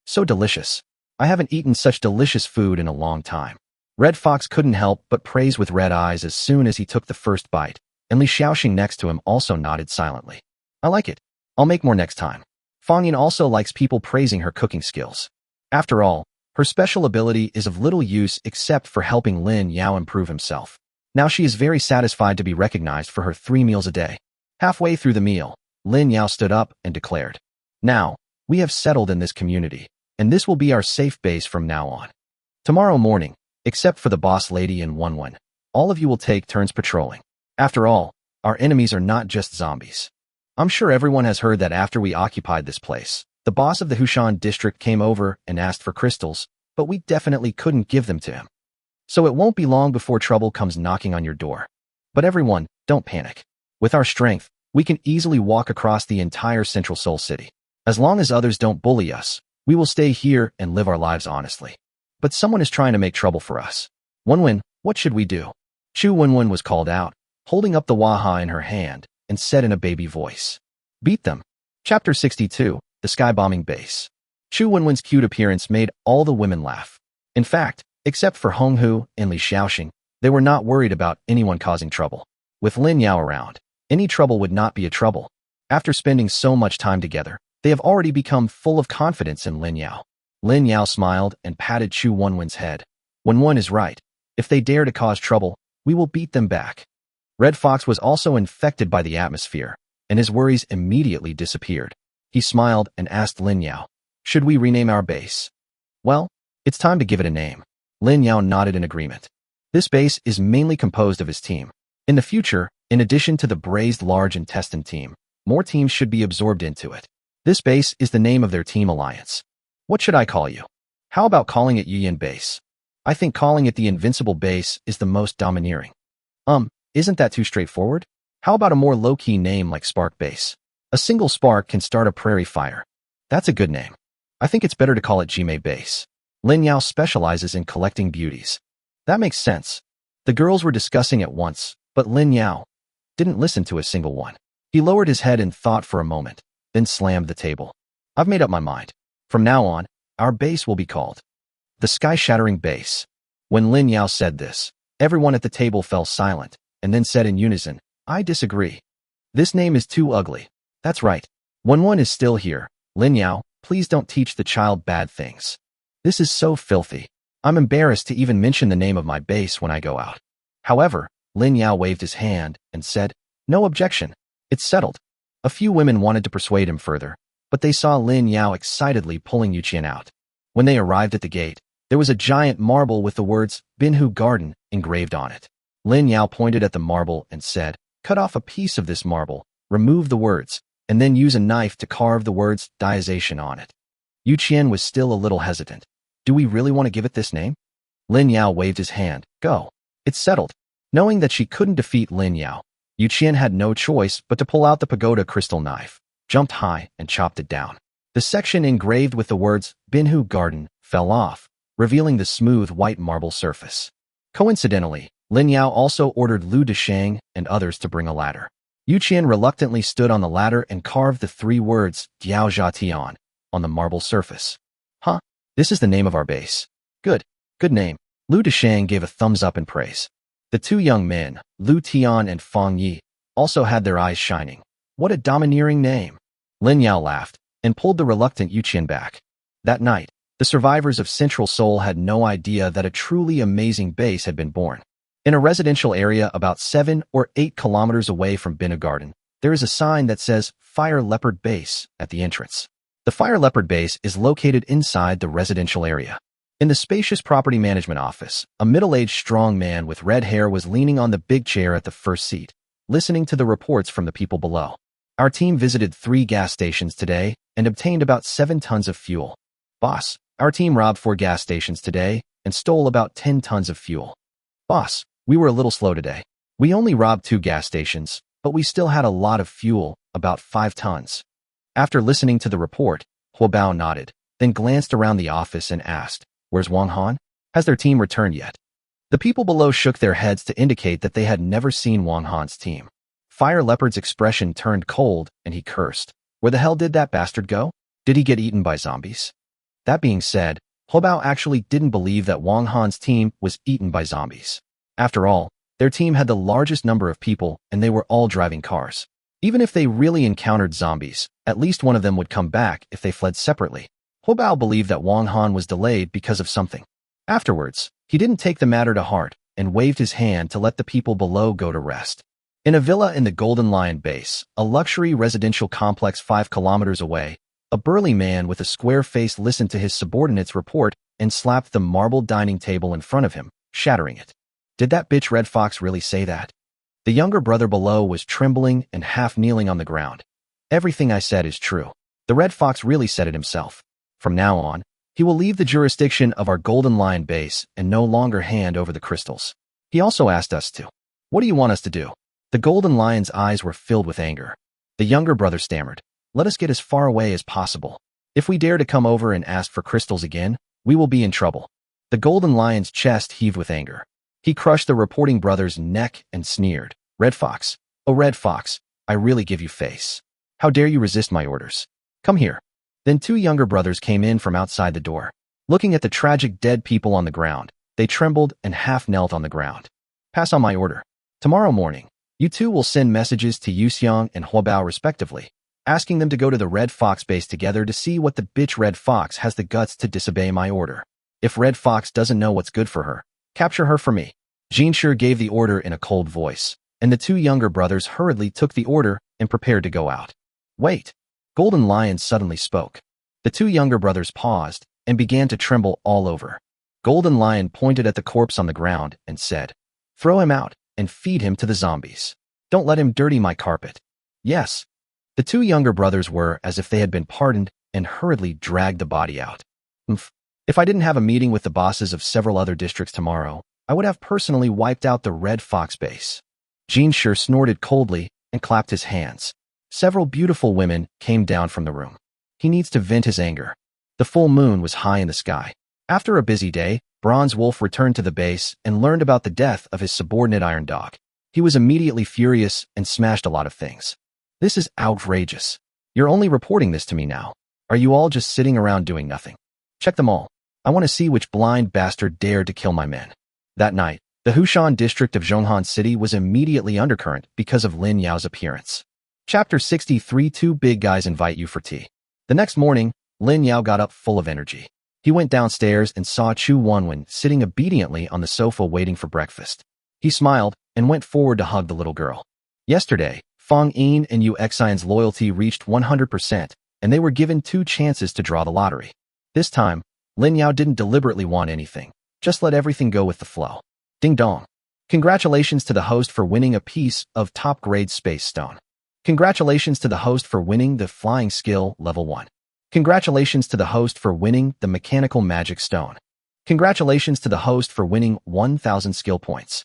So delicious. I haven't eaten such delicious food in a long time. Red Fox couldn't help but praise with red eyes as soon as he took the first bite, and Li Xiaoxing next to him also nodded silently. I like it. I'll make more next time. Fang Yin also likes people praising her cooking skills. After all, her special ability is of little use except for helping Lin Yao improve himself. Now she is very satisfied to be recognized for her 3 meals a day. Halfway through the meal, Lin Yao stood up and declared, now, we have settled in this community, and this will be our safe base from now on. Tomorrow morning, except for the boss lady and Wenwen, all of you will take turns patrolling. After all, our enemies are not just zombies. I'm sure everyone has heard that after we occupied this place, the boss of the Hushan district came over and asked for crystals, but we definitely couldn't give them to him. So it won't be long before trouble comes knocking on your door. But everyone, don't panic. With our strength, we can easily walk across the entire Central Seoul City. As long as others don't bully us, we will stay here and live our lives honestly. But someone is trying to make trouble for us. Wenwen, what should we do? Chu Wenwen was called out, holding up the waha in her hand, and said in a baby voice, beat them. Chapter 62, The Sky Bombing Base. Chu Wenwen's cute appearance made all the women laugh. In fact, except for Honghu and Li Xiaoxing, they were not worried about anyone causing trouble. With Lin Yao around, any trouble would not be a trouble. After spending so much time together, they have already become full of confidence in Lin Yao. Lin Yao smiled and patted Chu Wenwen's head. Wenwen is right. If they dare to cause trouble, we will beat them back. Red Fox was also infected by the atmosphere, and his worries immediately disappeared. He smiled and asked Lin Yao, should we rename our base? Well, it's time to give it a name. Lin Yao nodded in agreement. This base is mainly composed of his team. In the future, in addition to the braised large intestine team, more teams should be absorbed into it. This base is the name of their team alliance. What should I call you? How about calling it Yiyan Base? I think calling it the Invincible Base is the most domineering. Isn't that too straightforward? How about a more low-key name like Spark Base? A single spark can start a prairie fire. That's a good name. I think it's better to call it Jime Base. Lin Yao specializes in collecting beauties. That makes sense. The girls were discussing at once, but Lin Yao didn't listen to a single one. He lowered his head and thought for a moment, then slammed the table. I've made up my mind. From now on, our base will be called the Sky-Shattering Base. When Lin Yao said this, everyone at the table fell silent, and then said in unison, I disagree. This name is too ugly. That's right. Wenwen is still here. Lin Yao, please don't teach the child bad things. This is so filthy. I'm embarrassed to even mention the name of my base when I go out. However, Lin Yao waved his hand and said, "No objection. It's settled." A few women wanted to persuade him further, but they saw Lin Yao excitedly pulling Yuqian out. When they arrived at the gate, there was a giant marble with the words Binhu Garden engraved on it. Lin Yao pointed at the marble and said, "Cut off a piece of this marble, remove the words, and then use a knife to carve the words Diazation on it." Yuqian was still a little hesitant. "Do we really want to give it this name?" Lin Yao waved his hand. "Go. It's settled." Knowing that she couldn't defeat Lin Yao, Yuqian had no choice but to pull out the pagoda crystal knife, jumped high, and chopped it down. The section engraved with the words Binhu Garden fell off, revealing the smooth white marble surface. Coincidentally, Lin Yao also ordered Lu Deshang and others to bring a ladder. Yuqian reluctantly stood on the ladder and carved the 3 words Diao Jia Tian on the marble surface. "Huh? This is the name of our base. Good. Good name." Lu Deshang gave a thumbs up in praise. The 2 young men, Lu Tian and Fang Yi, also had their eyes shining. What a domineering name. Lin Yao laughed and pulled the reluctant Yuqian back. That night, the survivors of Central Seoul had no idea that a truly amazing base had been born. In a residential area about 7 or 8 kilometers away from Binhu Garden, there is a sign that says Fire Leopard Base at the entrance. The Fire Leopard Base is located inside the residential area. In the spacious property management office, a middle-aged strong man with red hair was leaning on the big chair at the first seat, listening to the reports from the people below. "Our team visited 3 gas stations today and obtained about 7 tons of fuel. Boss, our team robbed 4 gas stations today and stole about 10 tons of fuel. Boss, we were a little slow today. We only robbed 2 gas stations, but we still had a lot of fuel, about 5 tons. After listening to the report, Huobao nodded, then glanced around the office and asked, "Where's Wang Han? Has their team returned yet?" The people below shook their heads to indicate that they had never seen Wang Han's team. Fire Leopard's expression turned cold, and he cursed. "Where the hell did that bastard go? Did he get eaten by zombies?" That being said, Huobao actually didn't believe that Wang Han's team was eaten by zombies. After all, their team had the largest number of people, and they were all driving cars. Even if they really encountered zombies, at least one of them would come back if they fled separately. Huobao believed that Wang Han was delayed because of something. Afterwards, he didn't take the matter to heart and waved his hand to let the people below go to rest. In a villa in the Golden Lion Base, a luxury residential complex 5 kilometers away, a burly man with a square face listened to his subordinate's report and slapped the marble dining table in front of him, shattering it. Did that bitch Red Fox really say that? The younger brother below was trembling and half kneeling on the ground. Everything I said is true. The Red Fox really said it himself. From now on, he will leave the jurisdiction of our Golden Lion Base and no longer hand over the crystals. He also asked us to. What do you want us to do? The Golden Lion's eyes were filled with anger. The younger brother stammered. Let us get as far away as possible. If we dare to come over and ask for crystals again, we will be in trouble. The Golden Lion's chest heaved with anger. He crushed the reporting brother's neck and sneered. Red Fox, oh Red Fox, I really give you face. How dare you resist my orders? Come here. Then 2 younger brothers came in from outside the door. Looking at the tragic dead people on the ground, they trembled and half knelt on the ground. Pass on my order. Tomorrow morning, you 2 will send messages to Yuxiang and Huobao respectively, asking them to go to the Red Fox base together to see what the bitch Red Fox has the guts to disobey my order. If Red Fox doesn't know what's good for her, capture her for me. Jinshi gave the order in a cold voice, and the 2 younger brothers hurriedly took the order and prepared to go out. Wait. Golden Lion suddenly spoke. The 2 younger brothers paused and began to tremble all over. Golden Lion pointed at the corpse on the ground and said, "Throw him out and feed him to the zombies. Don't let him dirty my carpet." Yes. The 2 younger brothers were as if they had been pardoned and hurriedly dragged the body out. If I didn't have a meeting with the bosses of several other districts tomorrow, I would have personally wiped out the Red Fox base. Jinshi snorted coldly and clapped his hands. Several beautiful women came down from the room. He needs to vent his anger. The full moon was high in the sky. After a busy day, Bronze Wolf returned to the base and learned about the death of his subordinate Iron Dog. He was immediately furious and smashed a lot of things. This is outrageous. You're only reporting this to me now. Are you all just sitting around doing nothing? Check them all. I want to see which blind bastard dared to kill my men. That night, the Hushan district of Zhonghan City was immediately undercurrent because of Lin Yao's appearance. Chapter 63. 2 big guys invite you for tea. The next morning, Lin Yao got up full of energy. He went downstairs and saw Chu Wanwen sitting obediently on the sofa waiting for breakfast. He smiled and went forward to hug the little girl. Yesterday, Fong Yin and Yu Xian's loyalty reached 100%, and they were given 2 chances to draw the lottery. This time, Lin Yao didn't deliberately want anything, just let everything go with the flow. Ding dong. Congratulations to the host for winning a piece of top-grade space stone. Congratulations to the host for winning the flying skill level 1. Congratulations to the host for winning the mechanical magic stone. Congratulations to the host for winning 1,000 skill points.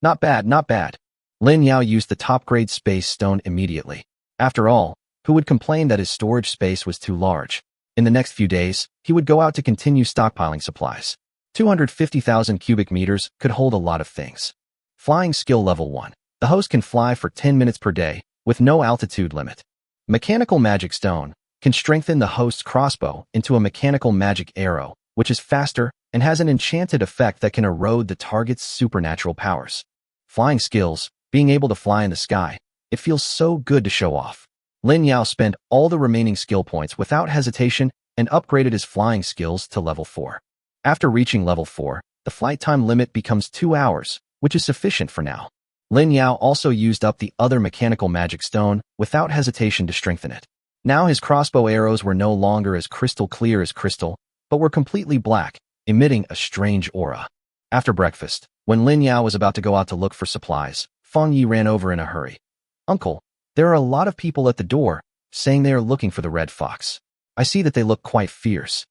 Not bad, not bad. Lin Yao used the top-grade space stone immediately. After all, who would complain that his storage space was too large? In the next few days, he would go out to continue stockpiling supplies. 250,000 cubic meters could hold a lot of things. Flying skill level 1. The host can fly for 10 minutes per day, with no altitude limit. Mechanical magic stone can strengthen the host's crossbow into a mechanical magic arrow, which is faster and has an enchanted effect that can erode the target's supernatural powers. Flying skills, being able to fly in the sky, it feels so good to show off. Lin Yao spent all the remaining skill points without hesitation and upgraded his flying skills to level 4. After reaching level 4, the flight time limit becomes 2 hours, which is sufficient for now. Lin Yao also used up the other mechanical magic stone without hesitation to strengthen it. Now his crossbow arrows were no longer as crystal clear as crystal, but were completely black, emitting a strange aura. After breakfast, when Lin Yao was about to go out to look for supplies, Fong Yi ran over in a hurry. Uncle, there are a lot of people at the door, saying they are looking for the red fox. I see that they look quite fierce.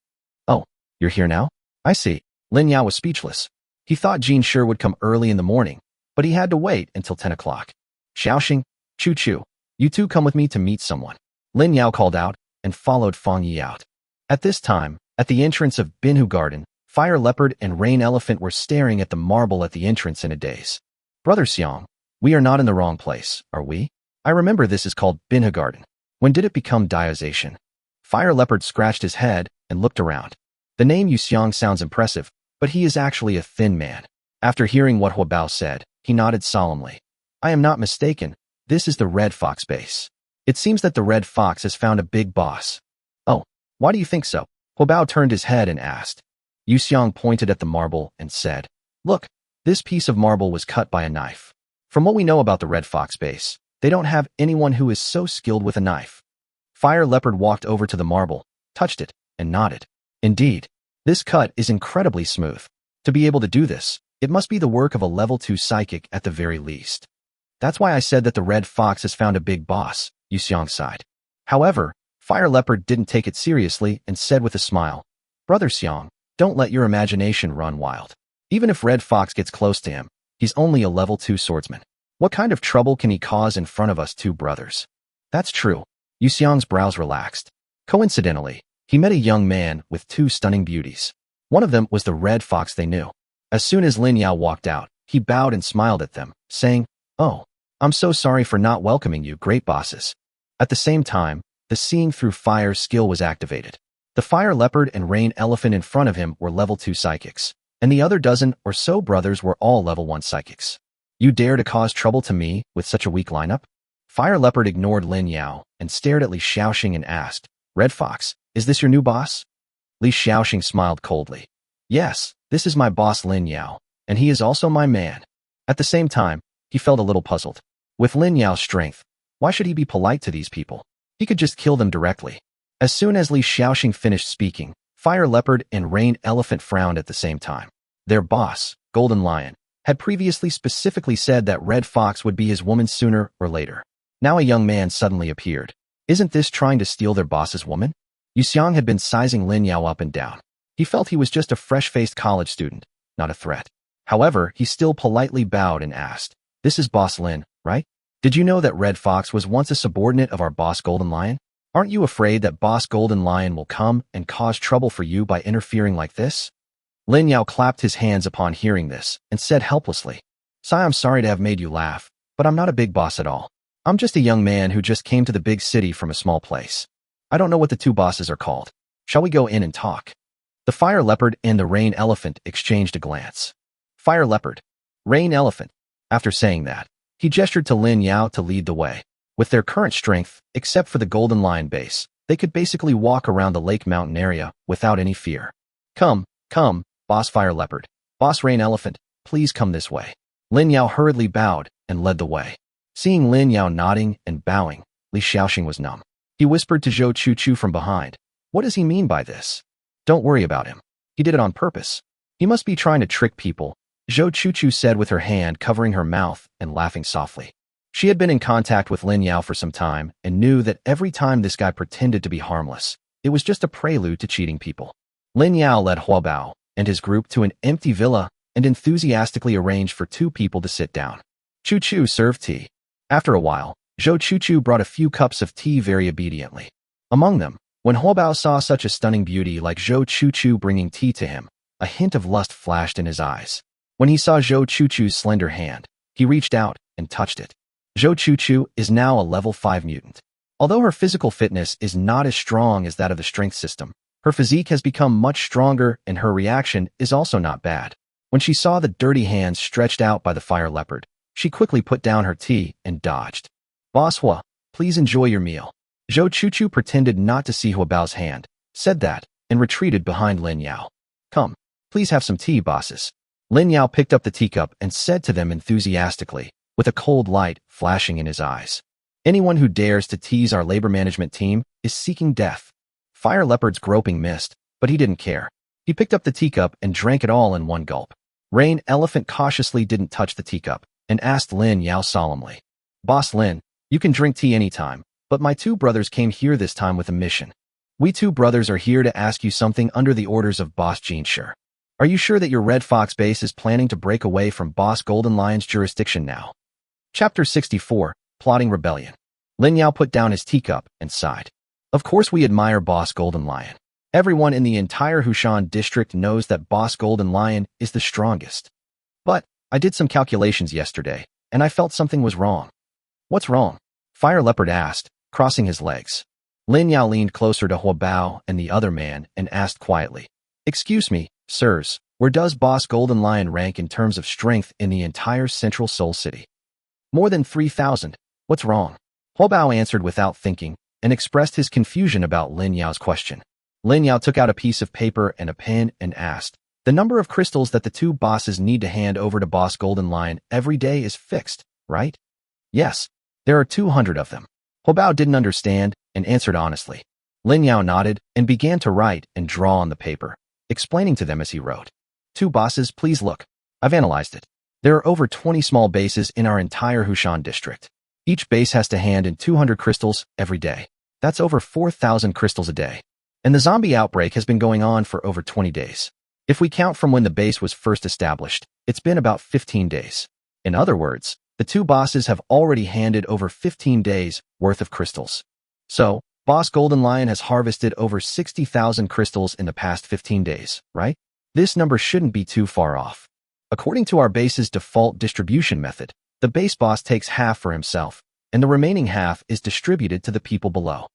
Oh, you're here now? I see. Lin Yao was speechless. He thought Jin Shi would come early in the morning, but he had to wait until 10 o'clock. Xiaoxing, Chu Chu, you two come with me to meet someone. Lin Yao called out and followed Fong Yi out. At this time, at the entrance of Binhu Garden, Fire Leopard and Rain Elephant were staring at the marble at the entrance in a daze. Brother Xiang, we are not in the wrong place, are we? I remember this is called Binhu Garden. When did it become Diazation? Fire Leopard scratched his head and looked around. The name Yu Xiang sounds impressive, but he is actually a thin man. After hearing what Huabao said, he nodded solemnly. I am not mistaken, this is the Red Fox base. It seems that the Red Fox has found a big boss. Oh, why do you think so? Huabao turned his head and asked. Yu Xiang pointed at the marble and said, Look, this piece of marble was cut by a knife. From what we know about the Red Fox base, they don't have anyone who is so skilled with a knife. Fire Leopard walked over to the marble, touched it, and nodded. Indeed, this cut is incredibly smooth. To be able to do this, it must be the work of a level 2 psychic at the very least. That's why I said that the Red Fox has found a big boss, Yu Xiang sighed. However, Fire Leopard didn't take it seriously and said with a smile, Brother Xiang, don't let your imagination run wild. Even if Red Fox gets close to him, he's only a level 2 swordsman. What kind of trouble can he cause in front of us two brothers? That's true. Yu Xiang's brows relaxed. Coincidentally, he met a young man with 2 stunning beauties. One of them was the Red Fox they knew. As soon as Lin Yao walked out, he bowed and smiled at them, saying, Oh, I'm so sorry for not welcoming you, great bosses. At the same time, the Seeing Through Fire skill was activated. The Fire Leopard and Rain Elephant in front of him were level 2 psychics, and the other dozen or so brothers were all level 1 psychics. You dare to cause trouble to me with such a weak lineup? Fire Leopard ignored Lin Yao and stared at Li Xiaoxing and asked, Red Fox, is this your new boss? Li Xiaoxing smiled coldly. Yes, this is my boss Lin Yao, and he is also my man. At the same time, he felt a little puzzled. With Lin Yao's strength, why should he be polite to these people? He could just kill them directly. As soon as Li Xiaoxing finished speaking, Fire Leopard and Rain Elephant frowned at the same time. Their boss, Golden Lion, had previously specifically said that Red Fox would be his woman sooner or later. Now a young man suddenly appeared. Isn't this trying to steal their boss's woman? Yu Xiang had been sizing Lin Yao up and down. He felt he was just a fresh-faced college student, not a threat. However, he still politely bowed and asked, This is Boss Lin, right? Did you know that Red Fox was once a subordinate of our boss Golden Lion? Aren't you afraid that boss Golden Lion will come and cause trouble for you by interfering like this? Lin Yao clapped his hands upon hearing this and said helplessly, Sai, I'm sorry to have made you laugh, but I'm not a big boss at all. I'm just a young man who just came to the big city from a small place. I don't know what the 2 bosses are called. Shall we go in and talk? The Fire Leopard and the Rain Elephant exchanged a glance. Fire Leopard, Rain Elephant. After saying that, he gestured to Lin Yao to lead the way. With their current strength, except for the Golden Lion base, they could basically walk around the Lake Mountain area without any fear. Come, Boss Fire Leopard, Boss Rain Elephant, please come this way. Lin Yao hurriedly bowed and led the way. Seeing Lin Yao nodding and bowing, Li Xiaoxing was numb. He whispered to Zhou Chuchu from behind, "What does he mean by this? Don't worry about him. He did it on purpose. He must be trying to trick people," Zhou Chuchu said with her hand covering her mouth and laughing softly. She had been in contact with Lin Yao for some time and knew that every time this guy pretended to be harmless, it was just a prelude to cheating people. Lin Yao led Hua Bao and his group to an empty villa and enthusiastically arranged for 2 people to sit down. Chu-Chu served tea. After a while, Zhou Chuchu brought a few cups of tea very obediently. Among them, when Hua Bao saw such a stunning beauty like Zhou Chuchu bringing tea to him, a hint of lust flashed in his eyes. When he saw Zhou Chuchu's slender hand, he reached out and touched it. Zhou Chuchu is now a level 5 mutant. Although her physical fitness is not as strong as that of the strength system, her physique has become much stronger and her reaction is also not bad. When she saw the dirty hands stretched out by the fire leopard, she quickly put down her tea and dodged. "Boss Hua, please enjoy your meal." Zhou Chuchu pretended not to see Hua Bao's hand, said that, and retreated behind Lin Yao. "Come, please have some tea, bosses." Lin Yao picked up the teacup and said to them enthusiastically, with a cold light flashing in his eyes, "Anyone who dares to tease our labor management team is seeking death." Fire Leopard's groping missed, but he didn't care. He picked up the teacup and drank it all in one gulp. Rain Elephant cautiously didn't touch the teacup and asked Lin Yao solemnly, "Boss Lin, you can drink tea anytime, but my 2 brothers came here this time with a mission. We 2 brothers are here to ask you something under the orders of Boss Jinshi. Are you sure that your Red Fox base is planning to break away from Boss Golden Lion's jurisdiction now?" Chapter 64, Plotting Rebellion. Lin Yao put down his teacup and sighed. "Of course we admire Boss Golden Lion. Everyone in the entire Hushan district knows that Boss Golden Lion is the strongest. But I did some calculations yesterday, and I felt something was wrong." "What's wrong?" Fire Leopard asked, crossing his legs. Lin Yao leaned closer to Hua Bao and the other man and asked quietly, "Excuse me, sirs, where does Boss Golden Lion rank in terms of strength in the entire Central Seoul City?" "More than 3,000. What's wrong?" Hua Bao answered without thinking and expressed his confusion about Lin Yao's question. Lin Yao took out a piece of paper and a pen and asked, "The number of crystals that the 2 bosses need to hand over to Boss Golden Lion every day is fixed, right?" "Yes, there are 200 of them." Hua Bao didn't understand and answered honestly. Lin Yao nodded and began to write and draw on the paper, explaining to them as he wrote, "2 bosses, please look. I've analyzed it. There are over 20 small bases in our entire Hushan district. Each base has to hand in 200 crystals every day. That's over 4,000 crystals a day. And the zombie outbreak has been going on for over 20 days. If we count from when the base was first established, it's been about 15 days. In other words, the 2 bosses have already handed over 15 days worth of crystals. So, Boss Golden Lion has harvested over 60,000 crystals in the past 15 days, right? This number shouldn't be too far off. According to our base's default distribution method, the base boss takes half for himself, and the remaining half is distributed to the people below.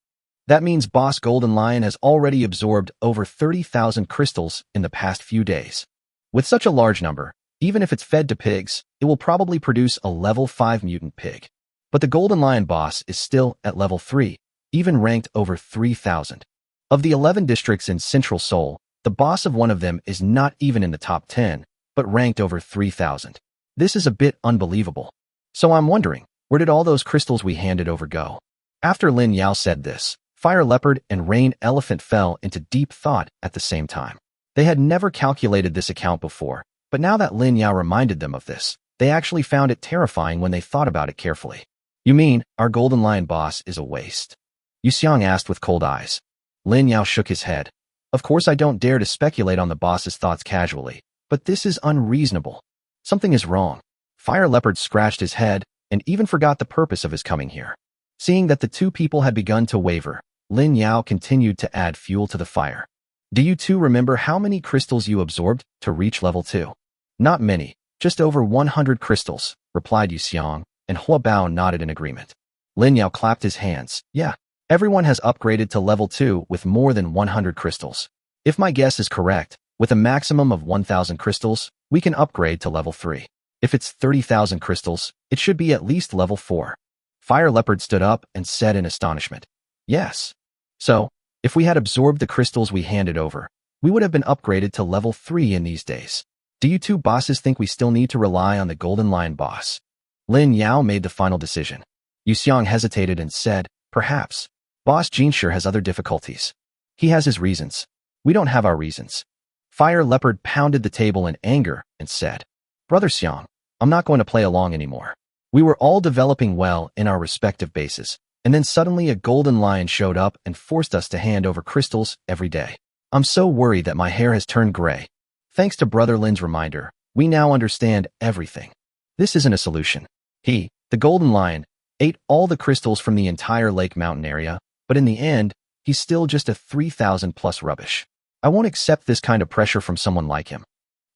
That means Boss Golden Lion has already absorbed over 30,000 crystals in the past few days. With such a large number, even if it's fed to pigs, it will probably produce a level 5 mutant pig. But the Golden Lion boss is still at level 3, even ranked over 3,000. Of the 11 districts in Central Seoul, the boss of one of them is not even in the top 10, but ranked over 3,000. This is a bit unbelievable. So I'm wondering, where did all those crystals we handed over go?" After Lin Yao said this, Fire Leopard and Rain Elephant fell into deep thought at the same time. They had never calculated this account before, but now that Lin Yao reminded them of this, they actually found it terrifying when they thought about it carefully. "You mean, our Golden Lion boss is a waste?" Yu Xiang asked with cold eyes. Lin Yao shook his head. "Of course I don't dare to speculate on the boss's thoughts casually, but this is unreasonable. Something is wrong." Fire Leopard scratched his head and even forgot the purpose of his coming here. Seeing that the 2 people had begun to waver, Lin Yao continued to add fuel to the fire. "Do you 2 remember how many crystals you absorbed to reach level 2? "Not many, just over 100 crystals," replied Yu Xiang, and Hua Bao nodded in agreement. Lin Yao clapped his hands. "Yeah, everyone has upgraded to level 2 with more than 100 crystals. If my guess is correct, with a maximum of 1,000 crystals, we can upgrade to level 3. If it's 30,000 crystals, it should be at least level 4. Fire Leopard stood up and said in astonishment, "Yes. So, if we had absorbed the crystals we handed over, we would have been upgraded to level 3 in these days." Do you two bosses think we still need to rely on the Golden Lion boss? Lin Yao made the final decision. Yu Xiang hesitated and said, perhaps. Boss Jinshi has other difficulties. He has his reasons. We don't have our reasons. Fire Leopard pounded the table in anger and said, Brother Xiang, I'm not going to play along anymore. We were all developing well in our respective bases, and then suddenly a golden lion showed up and forced us to hand over crystals every day. I'm so worried that my hair has turned gray. Thanks to Brother Lin's reminder, we now understand everything. This isn't a solution. He, the golden lion, ate all the crystals from the entire Lake Mountain area, but in the end, he's still just a 3,000 plus rubbish. I won't accept this kind of pressure from someone like him.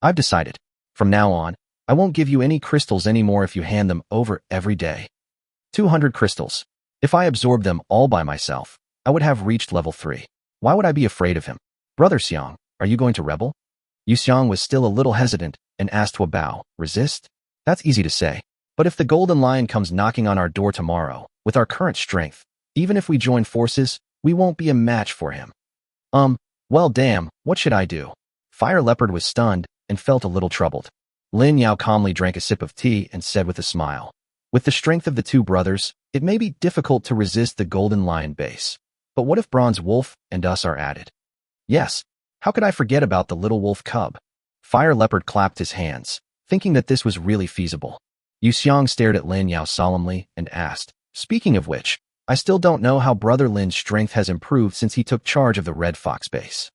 I've decided. From now on, I won't give you any crystals anymore if you hand them over every day. 200 crystals. If I absorbed them all by myself, I would have reached level 3. Why would I be afraid of him? Brother Xiang, are you going to rebel? Yu Xiang was still a little hesitant and asked Huabao, resist? That's easy to say. But if the golden lion comes knocking on our door tomorrow, with our current strength, even if we join forces, we won't be a match for him. Well damn, what should I do? Fire Leopard was stunned and felt a little troubled. Lin Yao calmly drank a sip of tea and said with a smile, with the strength of the two brothers, it may be difficult to resist the golden lion base. But what if Bronze Wolf and us are added? Yes, how could I forget about the little wolf cub? Fire Leopard clapped his hands, thinking that this was really feasible. Yu Xiang stared at Lin Yao solemnly and asked, speaking of which, I still don't know how Brother Lin's strength has improved since he took charge of the Red Fox base.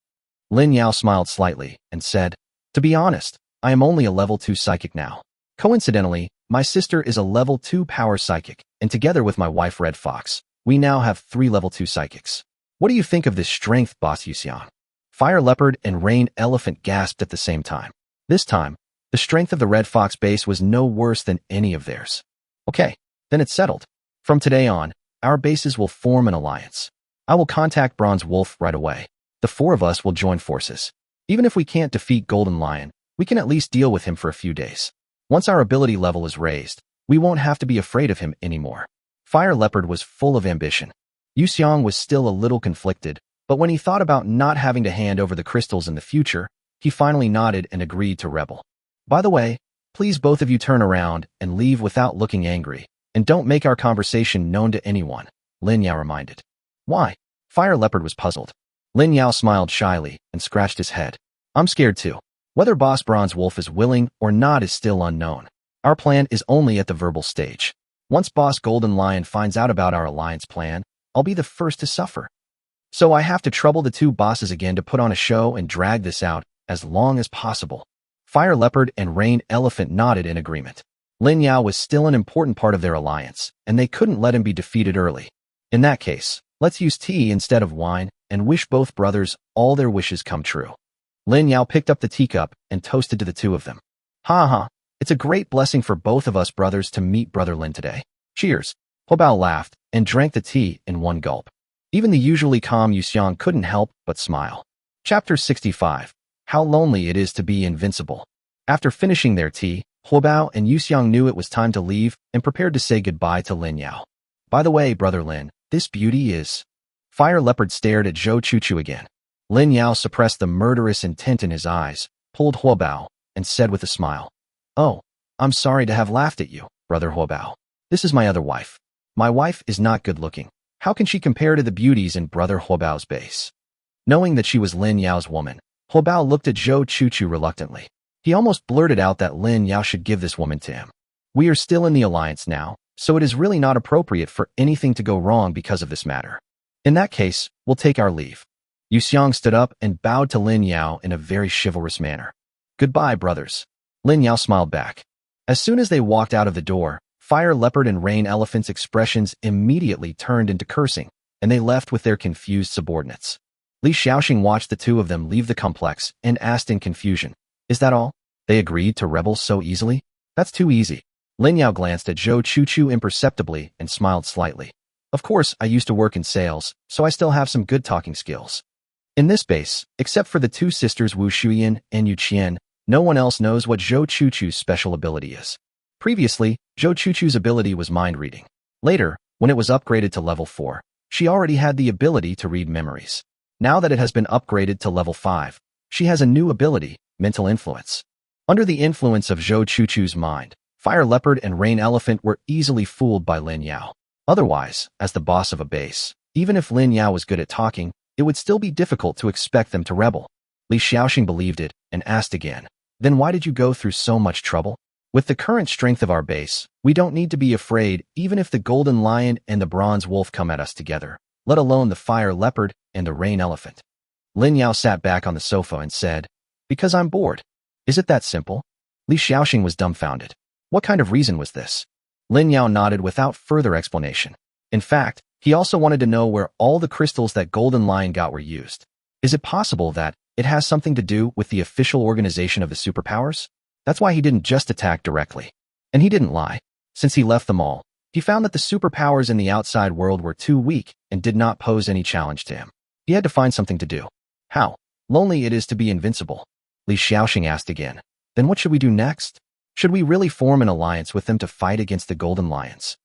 Lin Yao smiled slightly and said, to be honest, I am only a level 2 psychic now. Coincidentally, my sister is a level 2 power psychic, and together with my wife Red Fox, we now have 3 level 2 psychics. What do you think of this strength, Boss Yu Xiang? Fire Leopard and Rain Elephant gasped at the same time. This time, the strength of the Red Fox base was no worse than any of theirs. Okay, then it's settled. From today on, our bases will form an alliance. I will contact Bronze Wolf right away. The 4 of us will join forces. Even if we can't defeat Golden Lion, we can at least deal with him for a few days. Once our ability level is raised, we won't have to be afraid of him anymore. Fire Leopard was full of ambition. Yu Xiang was still a little conflicted, but when he thought about not having to hand over the crystals in the future, he finally nodded and agreed to rebel. By the way, please both of you turn around and leave without looking angry, and don't make our conversation known to anyone, Lin Yao reminded. Why? Fire Leopard was puzzled. Lin Yao smiled shyly and scratched his head. I'm scared too. Whether Boss Bronze Wolf is willing or not is still unknown. Our plan is only at the verbal stage. Once Boss Golden Lion finds out about our alliance plan, I'll be the first to suffer. So I have to trouble the 2 bosses again to put on a show and drag this out as long as possible. Fire Leopard and Rain Elephant nodded in agreement. Lin Yao was still an important part of their alliance, and they couldn't let him be defeated early. In that case, let's use tea instead of wine and wish both brothers all their wishes come true. Lin Yao picked up the teacup and toasted to the 2 of them. Ha ha, it's a great blessing for both of us brothers to meet Brother Lin today. Cheers. Huabao laughed and drank the tea in one gulp. Even the usually calm Yu Xiang couldn't help but smile. Chapter 65. How lonely it is to be invincible. After finishing their tea, Huabao and Yu Xiang knew it was time to leave and prepared to say goodbye to Lin Yao. By the way, Brother Lin, this beauty is... Fire Leopard stared at Zhou Chuchu again. Lin Yao suppressed the murderous intent in his eyes, pulled Huabao, and said with a smile, Oh, I'm sorry to have laughed at you, Brother Huabao. This is my other wife. My wife is not good looking. How can she compare to the beauties in Brother Huabao's base? Knowing that she was Lin Yao's woman, Huabao looked at Zhou Chuchu reluctantly. He almost blurted out that Lin Yao should give this woman to him. We are still in the alliance now, so it is really not appropriate for anything to go wrong because of this matter. In that case, we'll take our leave. Yu Xiang stood up and bowed to Lin Yao in a very chivalrous manner. Goodbye, brothers. Lin Yao smiled back. As soon as they walked out of the door, Fire Leopard and Rain Elephant's expressions immediately turned into cursing, and they left with their confused subordinates. Li Xiaoxing watched the 2 of them leave the complex and asked in confusion, Is that all? They agreed to rebel so easily? That's too easy. Lin Yao glanced at Zhou Chuchu imperceptibly and smiled slightly. Of course, I used to work in sales, so I still have some good talking skills. In this base, except for the 2 sisters Wu Shuyan and Yu Qian, no one else knows what Zhou Chuchu's special ability is. Previously, Zhou Chuchu's ability was mind reading. Later, when it was upgraded to level 4, she already had the ability to read memories. Now that it has been upgraded to level 5, she has a new ability, mental influence. Under the influence of Zhou Chuchu's mind, Fire Leopard and Rain Elephant were easily fooled by Lin Yao. Otherwise, as the boss of a base, even if Lin Yao was good at talking, it would still be difficult to expect them to rebel. Li Xiaoxing believed it and asked again, "Then why did you go through so much trouble? With the current strength of our base, we don't need to be afraid even if the Golden Lion and the Bronze Wolf come at us together, let alone the Fire Leopard and the Rain Elephant." Lin Yao sat back on the sofa and said, "Because I'm bored." Is it that simple? Li Xiaoxing was dumbfounded. What kind of reason was this? Lin Yao nodded without further explanation. In fact, he also wanted to know where all the crystals that Golden Lion got were used. Is it possible that it has something to do with the official organization of the Superpowers? That's why he didn't just attack directly. And he didn't lie. Since he left them all, he found that the Superpowers in the outside world were too weak and did not pose any challenge to him. He had to find something to do. How lonely it is to be invincible. Li Xiaoxing asked again. Then what should we do next? Should we really form an alliance with them to fight against the Golden Lions?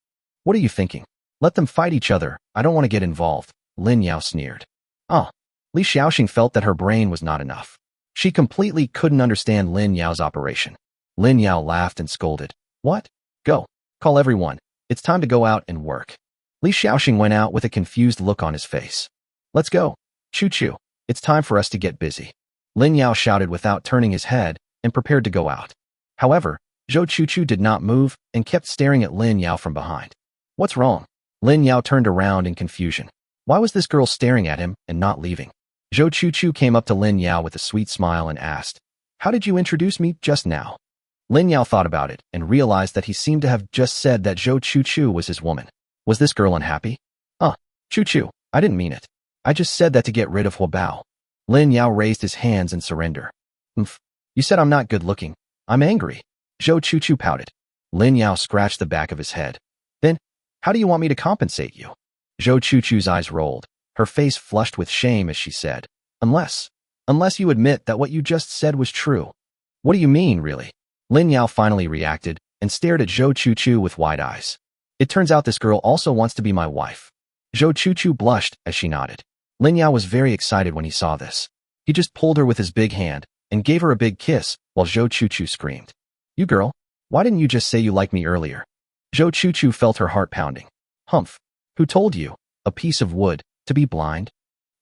What are you thinking? Let them fight each other. I don't want to get involved. Lin Yao sneered. Li Xiaoxing felt that her brain was not enough. She completely couldn't understand Lin Yao's operation. Lin Yao laughed and scolded. What? Go. Call everyone. It's time to go out and work. Li Xiaoxing went out with a confused look on his face. Let's go. Choo-choo. It's time for us to get busy. Lin Yao shouted without turning his head and prepared to go out. However, Zhou Chuchu did not move and kept staring at Lin Yao from behind. What's wrong? Lin Yao turned around in confusion. Why was this girl staring at him and not leaving? Zhou Chuchu came up to Lin Yao with a sweet smile and asked, "How did you introduce me just now?" Lin Yao thought about it and realized that he seemed to have just said that Zhou Chuchu was his woman. Was this girl unhappy? Chuchu, I didn't mean it. I just said that to get rid of Huabao. Lin Yao raised his hands in surrender. You said I'm not good looking. I'm angry. Zhou Chuchu pouted. Lin Yao scratched the back of his head. Then, how do you want me to compensate you? Zhou Chuchu's eyes rolled. Her face flushed with shame as she said, Unless you admit that what you just said was true. What do you mean, really? Lin Yao finally reacted and stared at Zhou Chuchu with wide eyes. It turns out this girl also wants to be my wife. Zhou Chuchu blushed as she nodded. Lin Yao was very excited when he saw this. He just pulled her with his big hand and gave her a big kiss while Zhou Chuchu screamed. You girl, why didn't you just say you liked me earlier? Zhou Chuchu felt her heart pounding. Humph. Who told you, a piece of wood, to be blind?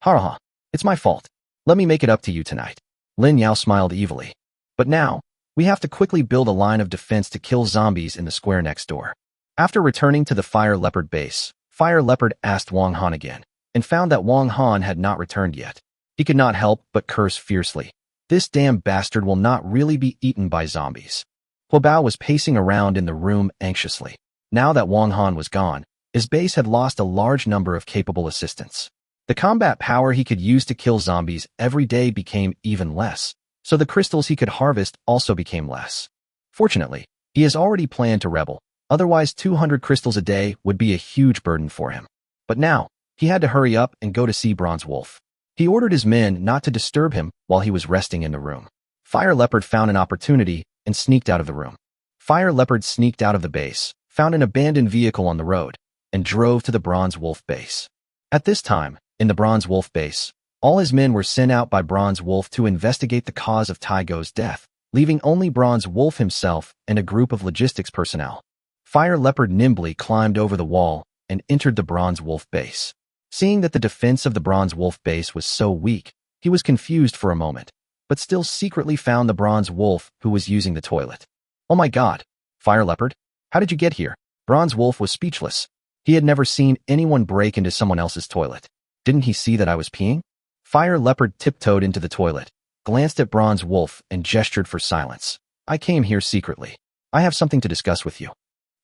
Ha. It's my fault. Let me make it up to you tonight. Lin Yao smiled evilly. But now, we have to quickly build a line of defense to kill zombies in the square next door. After returning to the Fire Leopard base, Fire Leopard asked Wang Han again, and found that Wang Han had not returned yet. He could not help but curse fiercely. This damn bastard will not really be eaten by zombies. Huabao was pacing around in the room anxiously. Now that Wang Han was gone, his base had lost a large number of capable assistants. The combat power he could use to kill zombies every day became even less, so the crystals he could harvest also became less. Fortunately, he has already planned to rebel, otherwise 200 crystals a day would be a huge burden for him. But now, he had to hurry up and go to see Bronze Wolf. He ordered his men not to disturb him while he was resting in the room. Fire Leopard found an opportunity and sneaked out of the room. Fire Leopard sneaked out of the base, found an abandoned vehicle on the road, and drove to the Bronze Wolf base. At this time, in the Bronze Wolf base, all his men were sent out by Bronze Wolf to investigate the cause of Taigo's death, leaving only Bronze Wolf himself and a group of logistics personnel. Fire Leopard nimbly climbed over the wall and entered the Bronze Wolf base. Seeing that the defense of the Bronze Wolf base was so weak, he was confused for a moment, but still secretly found the Bronze Wolf who was using the toilet. Oh my god, Fire Leopard, how did you get here? Bronze Wolf was speechless. He had never seen anyone break into someone else's toilet. Didn't he see that I was peeing? Fire Leopard tiptoed into the toilet, glanced at Bronze Wolf, and gestured for silence. I came here secretly. I have something to discuss with you.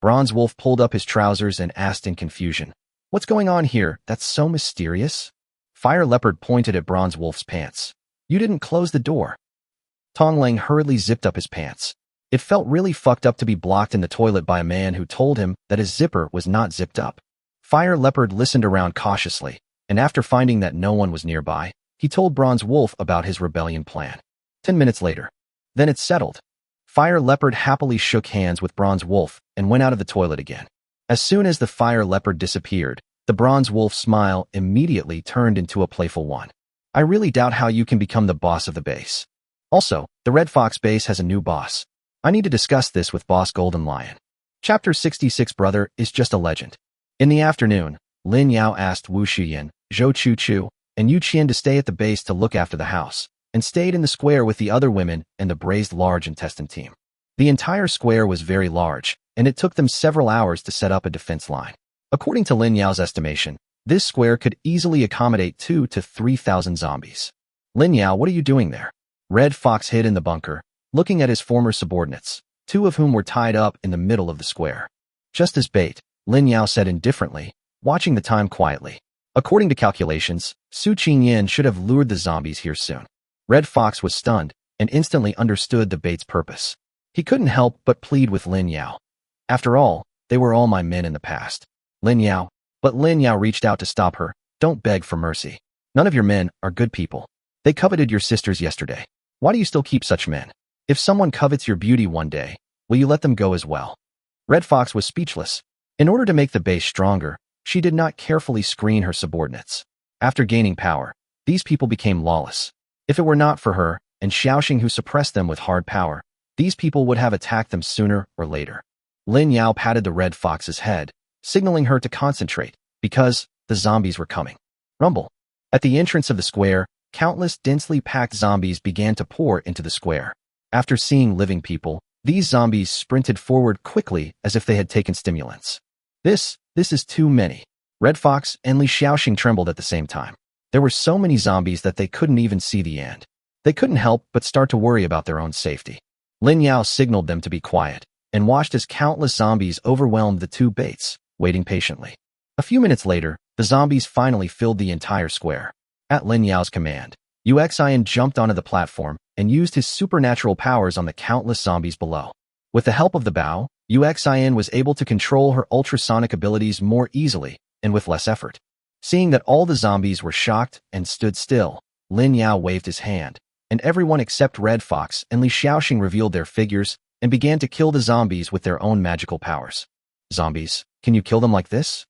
Bronze Wolf pulled up his trousers and asked in confusion, What's going on here that's so mysterious? Fire Leopard pointed at Bronze Wolf's pants. You didn't close the door. Tong Lang hurriedly zipped up his pants. It felt really fucked up to be blocked in the toilet by a man who told him that his zipper was not zipped up. Fire Leopard listened around cautiously, and after finding that no one was nearby, he told Bronze Wolf about his rebellion plan. 10 minutes later. Then it's settled. Fire Leopard happily shook hands with Bronze Wolf and went out of the toilet again. As soon as the Fire Leopard disappeared, the Bronze Wolf's smile immediately turned into a playful one. I really doubt how you can become the boss of the base. Also, the Red Fox base has a new boss. I need to discuss this with Boss Golden Lion. Chapter 66 Brother is just a legend. In the afternoon, Lin Yao asked Wu Shiyan, Zhou Chu Chu, and Yu Qian to stay at the base to look after the house, and stayed in the square with the other women and the braised large intestine team. The entire square was very large, and it took them several hours to set up a defense line. According to Lin Yao's estimation, this square could easily accommodate 2,000 to 3,000 zombies. Lin Yao, what are you doing there? Red Fox hid in the bunker, looking at his former subordinates, 2 of whom were tied up in the middle of the square. Just as bait, Lin Yao said indifferently, watching the time quietly. According to calculations, Su Qingyan should have lured the zombies here soon. Red Fox was stunned and instantly understood the bait's purpose. He couldn't help but plead with Lin Yao. After all, they were all my men in the past. Lin Yao. But Lin Yao reached out to stop her. Don't beg for mercy. None of your men are good people. They coveted your sisters yesterday. Why do you still keep such men? If someone covets your beauty one day, will you let them go as well? Red Fox was speechless. In order to make the base stronger, she did not carefully screen her subordinates. After gaining power, these people became lawless. If it were not for her and Xiaoxing who suppressed them with hard power, these people would have attacked them sooner or later. Lin Yao patted the Red Fox's head, signaling her to concentrate, because the zombies were coming. Rumble. At the entrance of the square, countless densely packed zombies began to pour into the square. After seeing living people, these zombies sprinted forward quickly as if they had taken stimulants. This is too many. Red Fox and Li Xiaoxing trembled at the same time. There were so many zombies that they couldn't even see the end. They couldn't help but start to worry about their own safety. Lin Yao signaled them to be quiet, and watched as countless zombies overwhelmed the 2 baits, waiting patiently. A few minutes later, the zombies finally filled the entire square. At Lin Yao's command, Yu Xian jumped onto the platform and used his supernatural powers on the countless zombies below. With the help of the bow, Yu Xian was able to control her ultrasonic abilities more easily and with less effort. Seeing that all the zombies were shocked and stood still, Lin Yao waved his hand, and everyone except Red Fox and Li Xiaoxing revealed their figures and began to kill the zombies with their own magical powers. Zombies, can you kill them like this?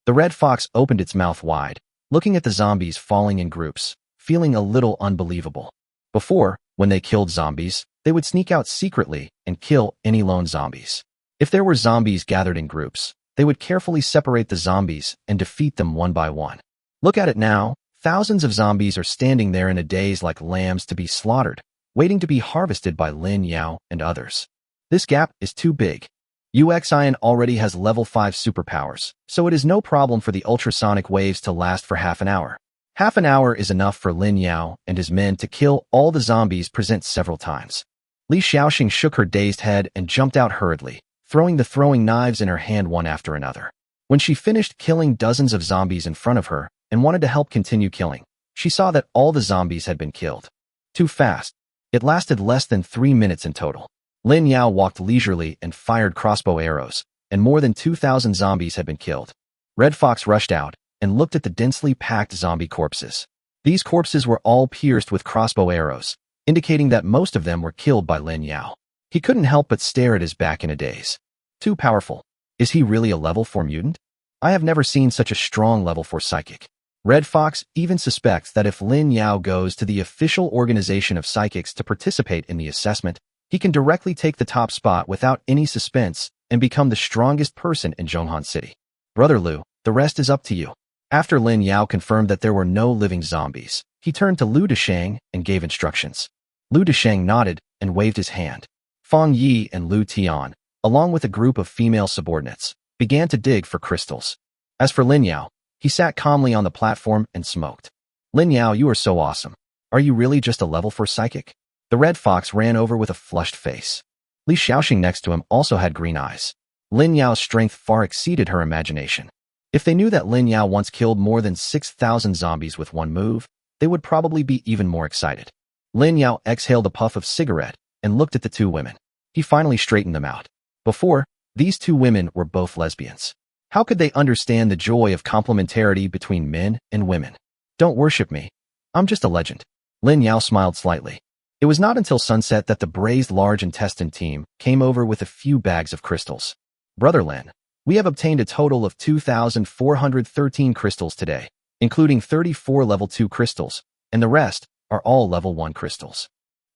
The Red Fox opened its mouth wide, looking at the zombies falling in groups, feeling a little unbelievable. Before, when they killed zombies, they would sneak out secretly and kill any lone zombies. If there were zombies gathered in groups, they would carefully separate the zombies and defeat them one by one. Look at it now. Thousands of zombies are standing there in a daze like lambs to be slaughtered, waiting to be harvested by Lin Yao and others. This gap is too big. Yu Xian already has level 5 superpowers, so it is no problem for the ultrasonic waves to last for half an hour. Half an hour is enough for Lin Yao and his men to kill all the zombies present several times. Li Xiaoxing shook her dazed head and jumped out hurriedly, throwing the throwing knives in her hand one after another. When she finished killing dozens of zombies in front of her and wanted to help continue killing, she saw that all the zombies had been killed. Too fast. It lasted less than 3 minutes in total. Lin Yao walked leisurely and fired crossbow arrows, and more than 2,000 zombies had been killed. Red Fox rushed out and looked at the densely packed zombie corpses. These corpses were all pierced with crossbow arrows, indicating that most of them were killed by Lin Yao. He couldn't help but stare at his back in a daze. Too powerful. Is he really a level 4 mutant? I have never seen such a strong level 4 psychic. Red Fox even suspects that if Lin Yao goes to the official organization of psychics to participate in the assessment, he can directly take the top spot without any suspense and become the strongest person in Zhonghan City. Brother Lu, the rest is up to you. After Lin Yao confirmed that there were no living zombies, he turned to Lu Deshang and gave instructions. Lu Deshang nodded and waved his hand. Fang Yi and Lu Tian, along with a group of female subordinates, began to dig for crystals. As for Lin Yao, he sat calmly on the platform and smoked. Lin Yao, you are so awesome. Are you really just a level 4 psychic? The Red Fox ran over with a flushed face. Li Xiaoxing next to him also had green eyes. Lin Yao's strength far exceeded her imagination. If they knew that Lin Yao once killed more than 6,000 zombies with one move, they would probably be even more excited. Lin Yao exhaled a puff of cigarette and looked at the 2 women. He finally straightened them out. Before, these 2 women were both lesbians. How could they understand the joy of complementarity between men and women? Don't worship me. I'm just a legend. Lin Yao smiled slightly. It was not until sunset that the braised large intestine team came over with a few bags of crystals. Brother Lin, we have obtained a total of 2,413 crystals today, including 34 level 2 crystals, and the rest are all level 1 crystals.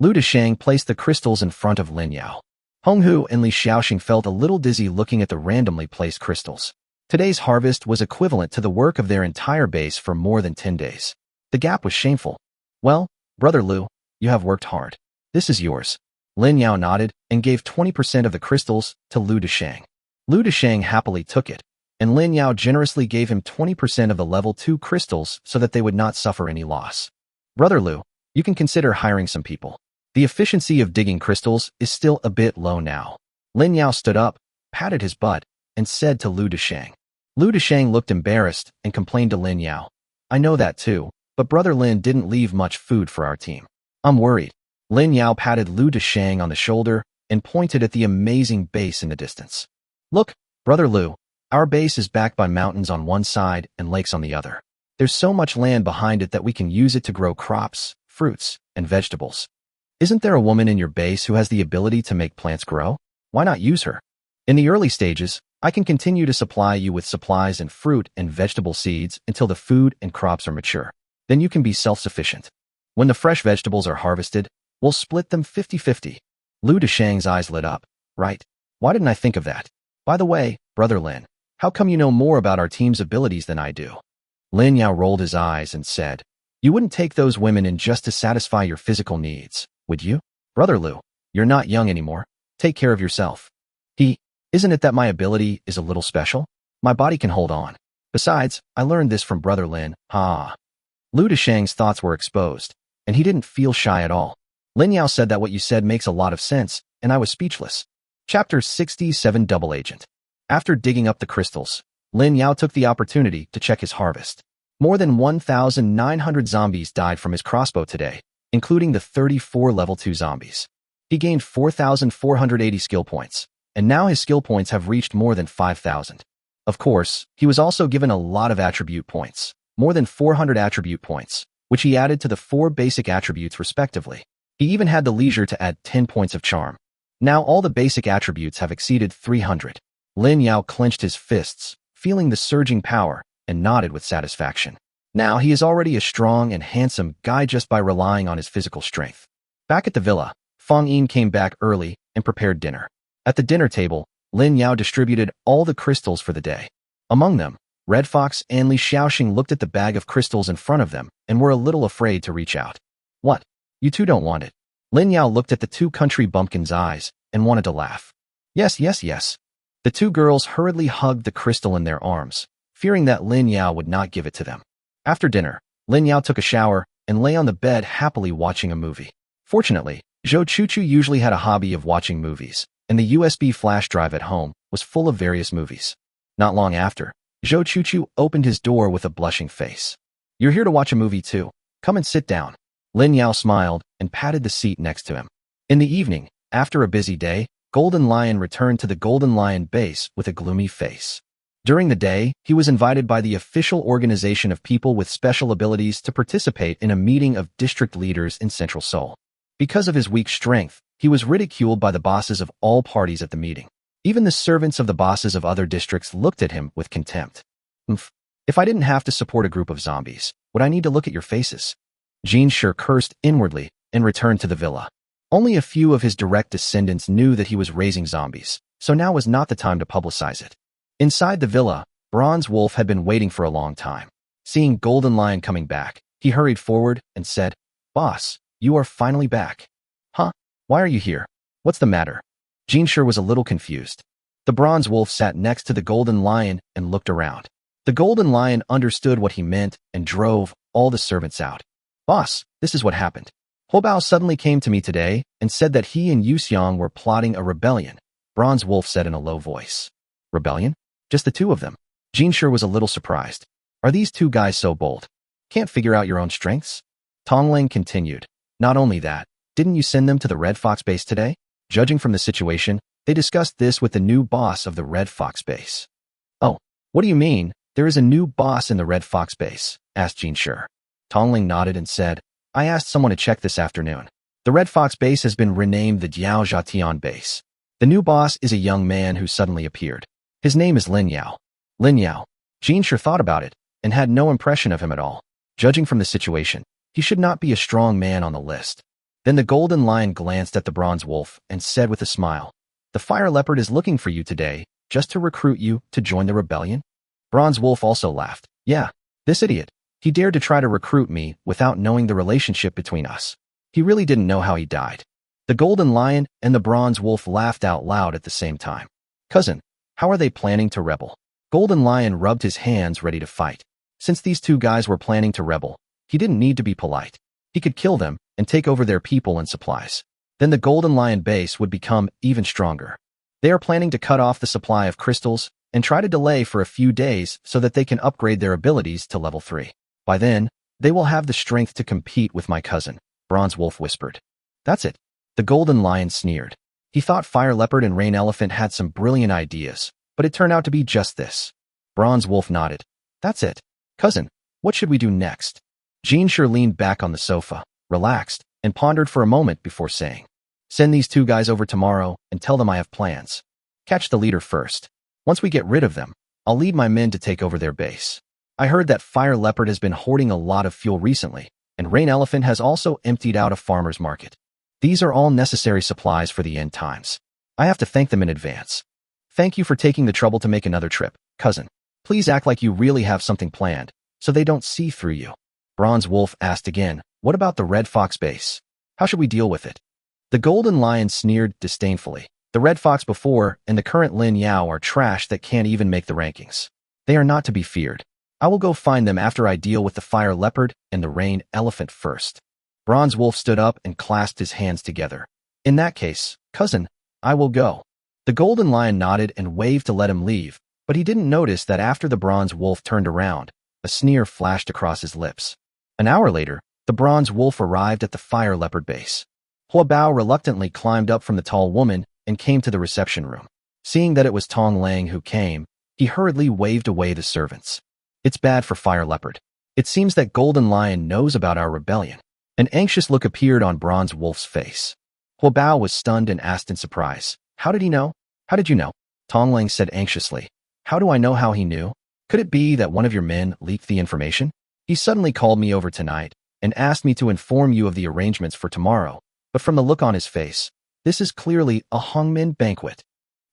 Lu Deshang placed the crystals in front of Lin Yao. Hong Hu and Li Xiaoxing felt a little dizzy looking at the randomly placed crystals. Today's harvest was equivalent to the work of their entire base for more than 10 days. The gap was shameful. Well, Brother Lu, you have worked hard. This is yours. Lin Yao nodded and gave 20% of the crystals to Lu Deshang. Lu Deshang happily took it, and Lin Yao generously gave him 20% of the level 2 crystals so that they would not suffer any loss. Brother Lu, you can consider hiring some people. The efficiency of digging crystals is still a bit low now. Lin Yao stood up, patted his butt, and said to Lu Deshang. Lu Deshang looked embarrassed and complained to Lin Yao. I know that too, but Brother Lin didn't leave much food for our team. I'm worried. Lin Yao patted Lu Deshang on the shoulder and pointed at the amazing base in the distance. Look, Brother Lu, our base is backed by mountains on one side and lakes on the other. There's so much land behind it that we can use it to grow crops, fruits, and vegetables. Isn't there a woman in your base who has the ability to make plants grow? Why not use her? In the early stages, I can continue to supply you with supplies and fruit and vegetable seeds until the food and crops are mature. Then you can be self-sufficient. When the fresh vegetables are harvested, we'll split them 50-50. Lu Deshang's eyes lit up. Right. Why didn't I think of that? By the way, Brother Lin, how come you know more about our team's abilities than I do? Lin Yao rolled his eyes and said, You wouldn't take those women in just to satisfy your physical needs, would you? Brother Lu, you're not young anymore. Take care of yourself. Isn't it that my ability is a little special? My body can hold on. Besides, I learned this from Brother Lin. Lu Deshang's thoughts were exposed, and he didn't feel shy at all. Lin Yao said that what you said makes a lot of sense, and I was speechless. Chapter 67 Double Agent. After digging up the crystals, Lin Yao took the opportunity to check his harvest. More than 1,900 zombies died from his crossbow today, including the 34 level 2 zombies. He gained 4,480 skill points, and now his skill points have reached more than 5,000. Of course, he was also given a lot of attribute points, more than 400 attribute points, which he added to the 4 basic attributes respectively. He even had the leisure to add 10 points of charm. Now all the basic attributes have exceeded 300. Lin Yao clenched his fists, feeling the surging power, and nodded with satisfaction. Now he is already a strong and handsome guy just by relying on his physical strength. Back at the villa, Fang Yin came back early and prepared dinner. At the dinner table, Lin Yao distributed all the crystals for the day. Among them, Red Fox and Li Xiaoxing looked at the bag of crystals in front of them and were a little afraid to reach out. What? You two don't want it? Lin Yao looked at the 2 country bumpkins' eyes and wanted to laugh. Yes. The 2 girls hurriedly hugged the crystal in their arms, fearing that Lin Yao would not give it to them. After dinner, Lin Yao took a shower and lay on the bed happily watching a movie. Fortunately, Zhou Chuchu usually had a hobby of watching movies, and the USB flash drive at home was full of various movies. Not long after, Zhou Chuchu opened his door with a blushing face. You're here to watch a movie too. Come and sit down. Lin Yao smiled and patted the seat next to him. In the evening, after a busy day, Golden Lion returned to the Golden Lion base with a gloomy face. During the day, he was invited by the official organization of people with special abilities to participate in a meeting of district leaders in Central Seoul. Because of his weak strength, he was ridiculed by the bosses of all parties at the meeting. Even the servants of the bosses of other districts looked at him with contempt. If I didn't have to support a group of zombies, would I need to look at your faces? Jean Sher cursed inwardly and returned to the villa. Only a few of his direct descendants knew that he was raising zombies, so now was not the time to publicize it. Inside the villa, Bronze Wolf had been waiting for a long time. Seeing Golden Lion coming back, he hurried forward and said, Boss, you are finally back. Huh? Why are you here? What's the matter? Jean Sher was a little confused. The Bronze Wolf sat next to the Golden Lion and looked around. The Golden Lion understood what he meant and drove all the servants out. Boss, this is what happened. Hobao suddenly came to me today and said that he and Yuxiang were plotting a rebellion. Bronze Wolf said in a low voice. Rebellion? Just the 2 of them? Jean Sher was a little surprised. Are these 2 guys so bold? Can't figure out your own strengths? Tongling continued. Not only that, didn't you send them to the Red Fox base today? Judging from the situation, they discussed this with the new boss of the Red Fox base. Oh, what do you mean? There is a new boss in the Red Fox base, asked Jean Sher. Tongling nodded and said, I asked someone to check this afternoon. The Red Fox base has been renamed the Jiao Zhatian base. The new boss is a young man who suddenly appeared. His name is Lin Yao. Lin Yao. Jean Sher thought about it and had no impression of him at all. Judging from the situation, he should not be a strong man on the list. Then the golden lion glanced at the bronze wolf and said with a smile, "The fire leopard is looking for you today, just to recruit you to join the rebellion?" Bronze wolf also laughed. "Yeah, this idiot. He dared to try to recruit me without knowing the relationship between us. He really didn't know how he died." The golden lion and the bronze wolf laughed out loud at the same time. "Cousin, how are they planning to rebel?" Golden lion rubbed his hands ready to fight. Since these two guys were planning to rebel, he didn't need to be polite. He could kill them and take over their people and supplies. Then the golden lion base would become even stronger. They are planning to cut off the supply of crystals and try to delay for a few days so that they can upgrade their abilities to level 3. By then, they will have the strength to compete with my cousin, Bronze Wolf whispered. "That's it." The golden lion sneered. He thought Fire Leopard and Rain Elephant had some brilliant ideas, but it turned out to be just this. Bronze Wolf nodded. "That's it. Cousin, what should we do next?" Jean Sure leaned back on the sofa, relaxed, and pondered for a moment before saying, "Send these two guys over tomorrow and tell them I have plans. Catch the leader first. Once we get rid of them, I'll lead my men to take over their base. I heard that Fire Leopard has been hoarding a lot of fuel recently, and Rain Elephant has also emptied out a farmer's market. These are all necessary supplies for the end times. I have to thank them in advance. Thank you for taking the trouble to make another trip, cousin. Please act like you really have something planned, so they don't see through you." Bronze Wolf asked again, "What about the Red Fox base? How should we deal with it?" The golden lion sneered disdainfully. "The Red Fox before and the current Lin Yao are trash that can't even make the rankings. They are not to be feared. I will go find them after I deal with the Fire Leopard and the Rain Elephant first." Bronze Wolf stood up and clasped his hands together. "In that case, cousin, I will go." The golden lion nodded and waved to let him leave, but he didn't notice that after the bronze wolf turned around, a sneer flashed across his lips. An hour later, the bronze wolf arrived at the Fire Leopard base. Hua Bao reluctantly climbed up from the tall woman and came to the reception room. Seeing that it was Tong Lang who came, he hurriedly waved away the servants. "It's bad for Fire Leopard. It seems that Golden Lion knows about our rebellion." An anxious look appeared on Bronze Wolf's face. Hua Bao was stunned and asked in surprise, "How did he know?" "How did you know?" Tong Lang said anxiously. "How do I know how he knew? Could it be that one of your men leaked the information? He suddenly called me over tonight and asked me to inform you of the arrangements for tomorrow, but from the look on his face, this is clearly a Hongmin banquet."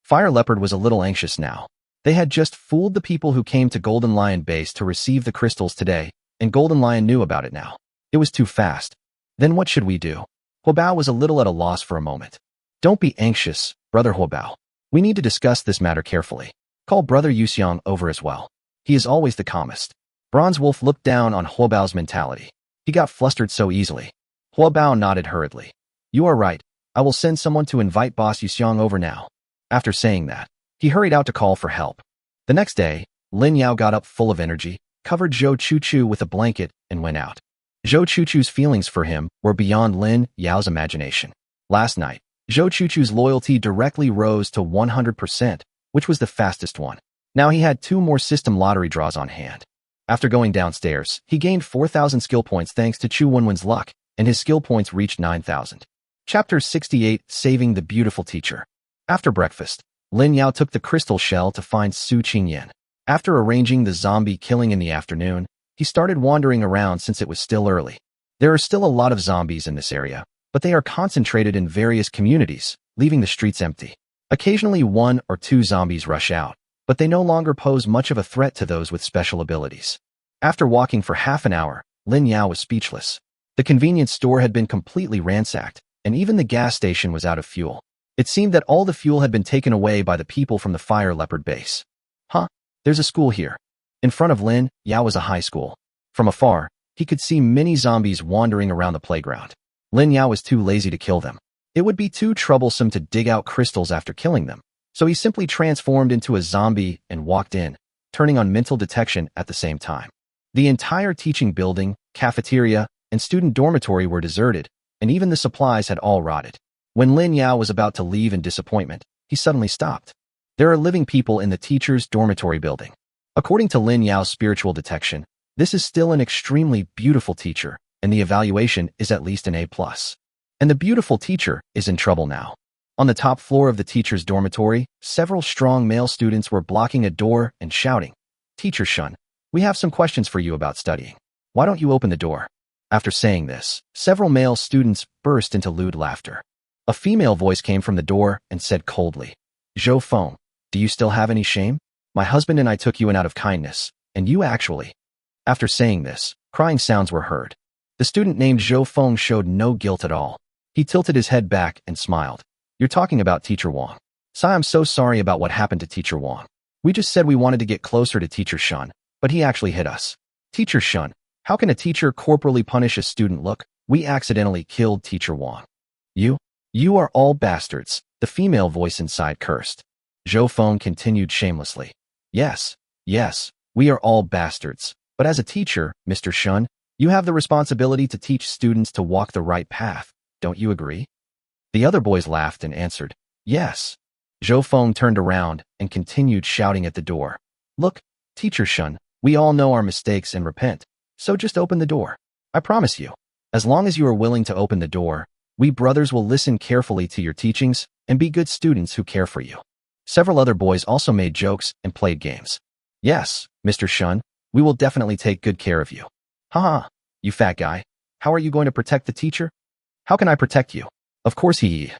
Fire Leopard was a little anxious now. They had just fooled the people who came to Golden Lion base to receive the crystals today, and Golden Lion knew about it now. It was too fast. Then what should we do? Hua Bao was a little at a loss for a moment. "Don't be anxious, Brother Hua Bao. We need to discuss this matter carefully. Call Brother Yuxiang over as well. He is always the calmest." Bronze Wolf looked down on Hua Bao's mentality. He got flustered so easily. Hua Bao nodded hurriedly. "You are right. I will send someone to invite Boss Yuxiang over now." After saying that, he hurried out to call for help. The next day, Lin Yao got up full of energy, covered Zhou Chuchu with a blanket, and went out. Zhou Chuchu's feelings for him were beyond Lin Yao's imagination. Last night, Zhou Chuchu's loyalty directly rose to 100%, which was the fastest one. Now he had 2 more system lottery draws on hand. After going downstairs, he gained 4,000 skill points thanks to Chu Wenwen's luck, and his skill points reached 9,000. Chapter 68, Saving the Beautiful Teacher. After breakfast, Lin Yao took the crystal shell to find Su Qingyan. After arranging the zombie killing in the afternoon, he started wandering around since it was still early. There are still a lot of zombies in this area, but they are concentrated in various communities, leaving the streets empty. Occasionally 1 or 2 zombies rush out, but they no longer pose much of a threat to those with special abilities. After walking for half an hour, Lin Yao was speechless. The convenience store had been completely ransacked, and even the gas station was out of fuel. It seemed that all the fuel had been taken away by the people from the Fire Leopard base. "Huh, there's a school here." In front of Lin Yao was a high school. From afar, he could see many zombies wandering around the playground. Lin Yao was too lazy to kill them. It would be too troublesome to dig out crystals after killing them, so he simply transformed into a zombie and walked in, turning on mental detection at the same time. The entire teaching building, cafeteria, and student dormitory were deserted, and even the supplies had all rotted. When Lin Yao was about to leave in disappointment, he suddenly stopped. There are living people in the teacher's dormitory building. According to Lin Yao's spiritual detection, this is still an extremely beautiful teacher, and the evaluation is at least an A+. And the beautiful teacher is in trouble now. On the top floor of the teacher's dormitory, several strong male students were blocking a door and shouting, "Teacher Shun, we have some questions for you about studying. Why don't you open the door?" After saying this, several male students burst into lewd laughter. A female voice came from the door and said coldly, "Zhou Feng, do you still have any shame? My husband and I took you in out of kindness, and you actually—" After saying this, crying sounds were heard. The student named Zhou Feng showed no guilt at all. He tilted his head back and smiled. "You're talking about Teacher Wang. Sai, I'm so sorry about what happened to Teacher Wang. We just said we wanted to get closer to Teacher Shun, but he actually hit us. Teacher Shun, how can a teacher corporally punish a student? Look, we accidentally killed Teacher Wang." You are all bastards," the female voice inside cursed. Zhou Feng continued shamelessly. Yes, we are all bastards. But as a teacher, Mr. Shun, you have the responsibility to teach students to walk the right path. Don't you agree?" The other boys laughed and answered, "Yes." Zhou Feng turned around and continued shouting at the door. "Look, Teacher Shun, we all know our mistakes and repent, so just open the door. I promise you, as long as you are willing to open the door, we brothers will listen carefully to your teachings and be good students who care for you." Several other boys also made jokes and played games. "Yes, Mr. Shun, we will definitely take good care of you." "Haha, you fat guy. How are you going to protect the teacher?" "How can I protect you?" "Of course he."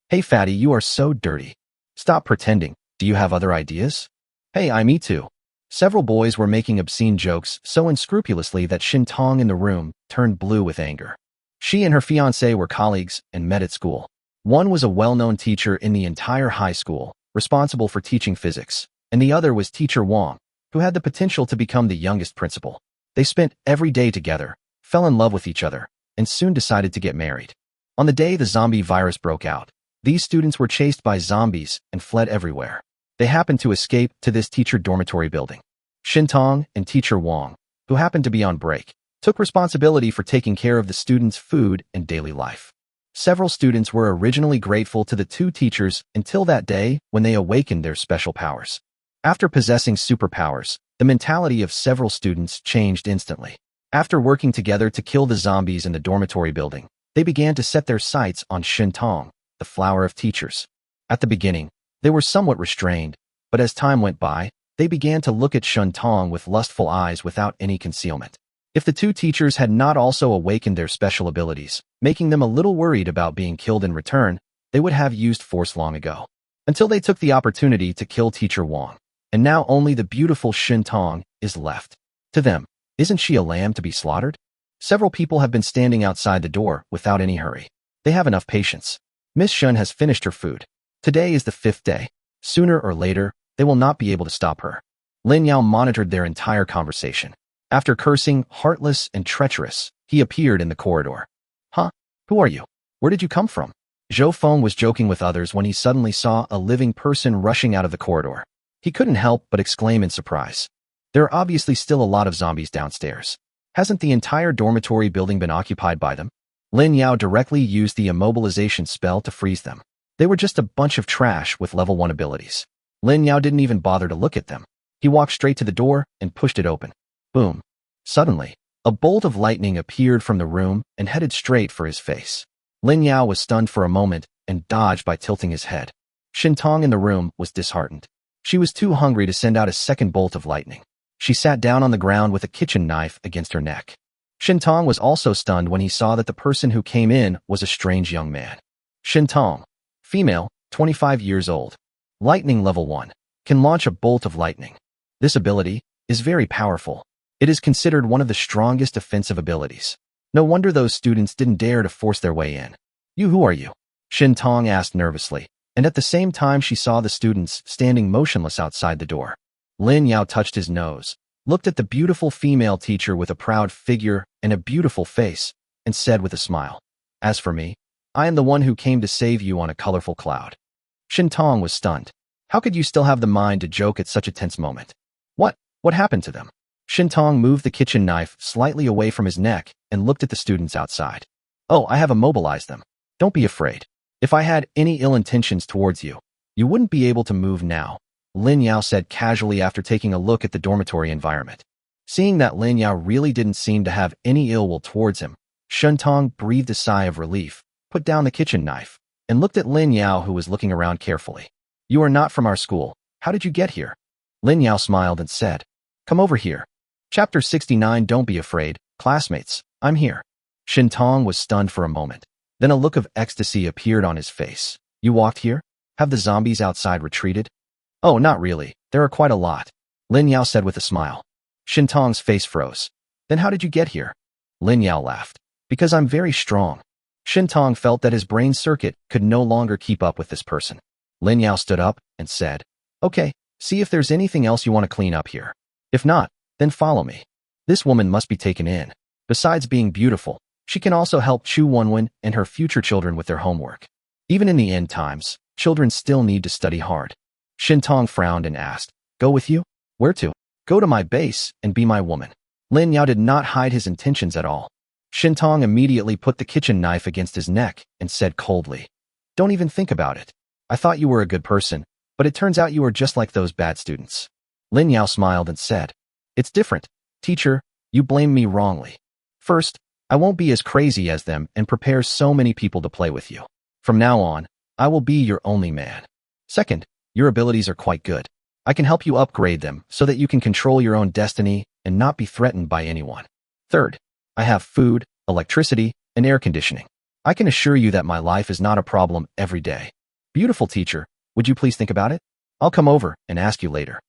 "Hey fatty, you are so dirty. Stop pretending. Do you have other ideas?" "Hey, me too." Several boys were making obscene jokes so unscrupulously that Shin Tong in the room turned blue with anger. She and her fiancé were colleagues and met at school. One was a well-known teacher in the entire high school, responsible for teaching physics, and the other was Teacher Wang, who had the potential to become the youngest principal. They spent every day together, fell in love with each other, and soon decided to get married. On the day the zombie virus broke out, these students were chased by zombies and fled everywhere. They happened to escape to this teacher dormitory building. Shin Tong and Teacher Wang, who happened to be on break, took responsibility for taking care of the students' food and daily life. Several students were originally grateful to the two teachers until that day when they awakened their special powers. After possessing superpowers, the mentality of several students changed instantly. After working together to kill the zombies in the dormitory building, they began to set their sights on Shin Tong, the flower of teachers. At the beginning, they were somewhat restrained, but as time went by, they began to look at Shin Tong with lustful eyes without any concealment. If the two teachers had not also awakened their special abilities, making them a little worried about being killed in return, they would have used force long ago. Until they took the opportunity to kill Teacher Wang, and now only the beautiful Shin Tong is left. To them, isn't she a lamb to be slaughtered? Several people have been standing outside the door without any hurry. They have enough patience. Miss Shun has finished her food. Today is the 5th day. Sooner or later, they will not be able to stop her. Lin Yao monitored their entire conversation. After cursing, heartless and treacherous, he appeared in the corridor. "Huh? Who are you? Where did you come from?" Zhou Feng was joking with others when he suddenly saw a living person rushing out of the corridor. He couldn't help but exclaim in surprise. There are obviously still a lot of zombies downstairs. Hasn't the entire dormitory building been occupied by them? Lin Yao directly used the immobilization spell to freeze them. They were just a bunch of trash with level 1 abilities. Lin Yao didn't even bother to look at them. He walked straight to the door and pushed it open. Boom. Suddenly, a bolt of lightning appeared from the room and headed straight for his face. Lin Yao was stunned for a moment and dodged by tilting his head. Shin Tong in the room was disheartened. She was too hungry to send out a second bolt of lightning. She sat down on the ground with a kitchen knife against her neck. Shin Tong was also stunned when he saw that the person who came in was a strange young man. Shin Tong, female, 25 years old. Lightning level 1. Can launch a bolt of lightning. This ability is very powerful. It is considered one of the strongest offensive abilities. No wonder those students didn't dare to force their way in. Who are you?" Shin Tong asked nervously, and at the same time she saw the students standing motionless outside the door. Lin Yao touched his nose, looked at the beautiful female teacher with a proud figure and a beautiful face, and said with a smile, "As for me, I am the one who came to save you on a colorful cloud." Shin Tong was stunned. How could you still have the mind to joke at such a tense moment? What happened to them? Shin Tong moved the kitchen knife slightly away from his neck and looked at the students outside. "Oh, I have immobilized them. Don't be afraid. If I had any ill intentions towards you, you wouldn't be able to move now," Lin Yao said casually after taking a look at the dormitory environment. Seeing that Lin Yao really didn't seem to have any ill will towards him, Shin Tong breathed a sigh of relief, put down the kitchen knife, and looked at Lin Yao, who was looking around carefully. "You are not from our school. How did you get here?" Lin Yao smiled and said, "Come over here." Chapter 69. Don't be afraid, classmates. I'm here. Tong was stunned for a moment. Then a look of ecstasy appeared on his face. You walked here? Have the zombies outside retreated? Oh, not really. There are quite a lot, Lin Yao said with a smile. Tong's face froze. Then how did you get here? Lin Yao laughed. Because I'm very strong. Tong felt that his brain circuit could no longer keep up with this person. Lin Yao stood up and said, Okay, see if there's anything else you want to clean up here. If not, then follow me. This woman must be taken in. Besides being beautiful, she can also help Chu Wenwen and her future children with their homework. Even in the end times, children still need to study hard. Tong frowned and asked, Go with you? Where to? Go to my base and be my woman. Lin Yao did not hide his intentions at all. Tong immediately put the kitchen knife against his neck and said coldly, Don't even think about it. I thought you were a good person, but it turns out you are just like those bad students. Lin Yao smiled and said, It's different. Teacher, you blame me wrongly. First, I won't be as crazy as them and prepare so many people to play with you. From now on, I will be your only man. Second, your abilities are quite good. I can help you upgrade them so that you can control your own destiny and not be threatened by anyone. Third, I have food, electricity, and air conditioning. I can assure you that my life is not a problem every day. Beautiful teacher, would you please think about it? I'll come over and ask you later.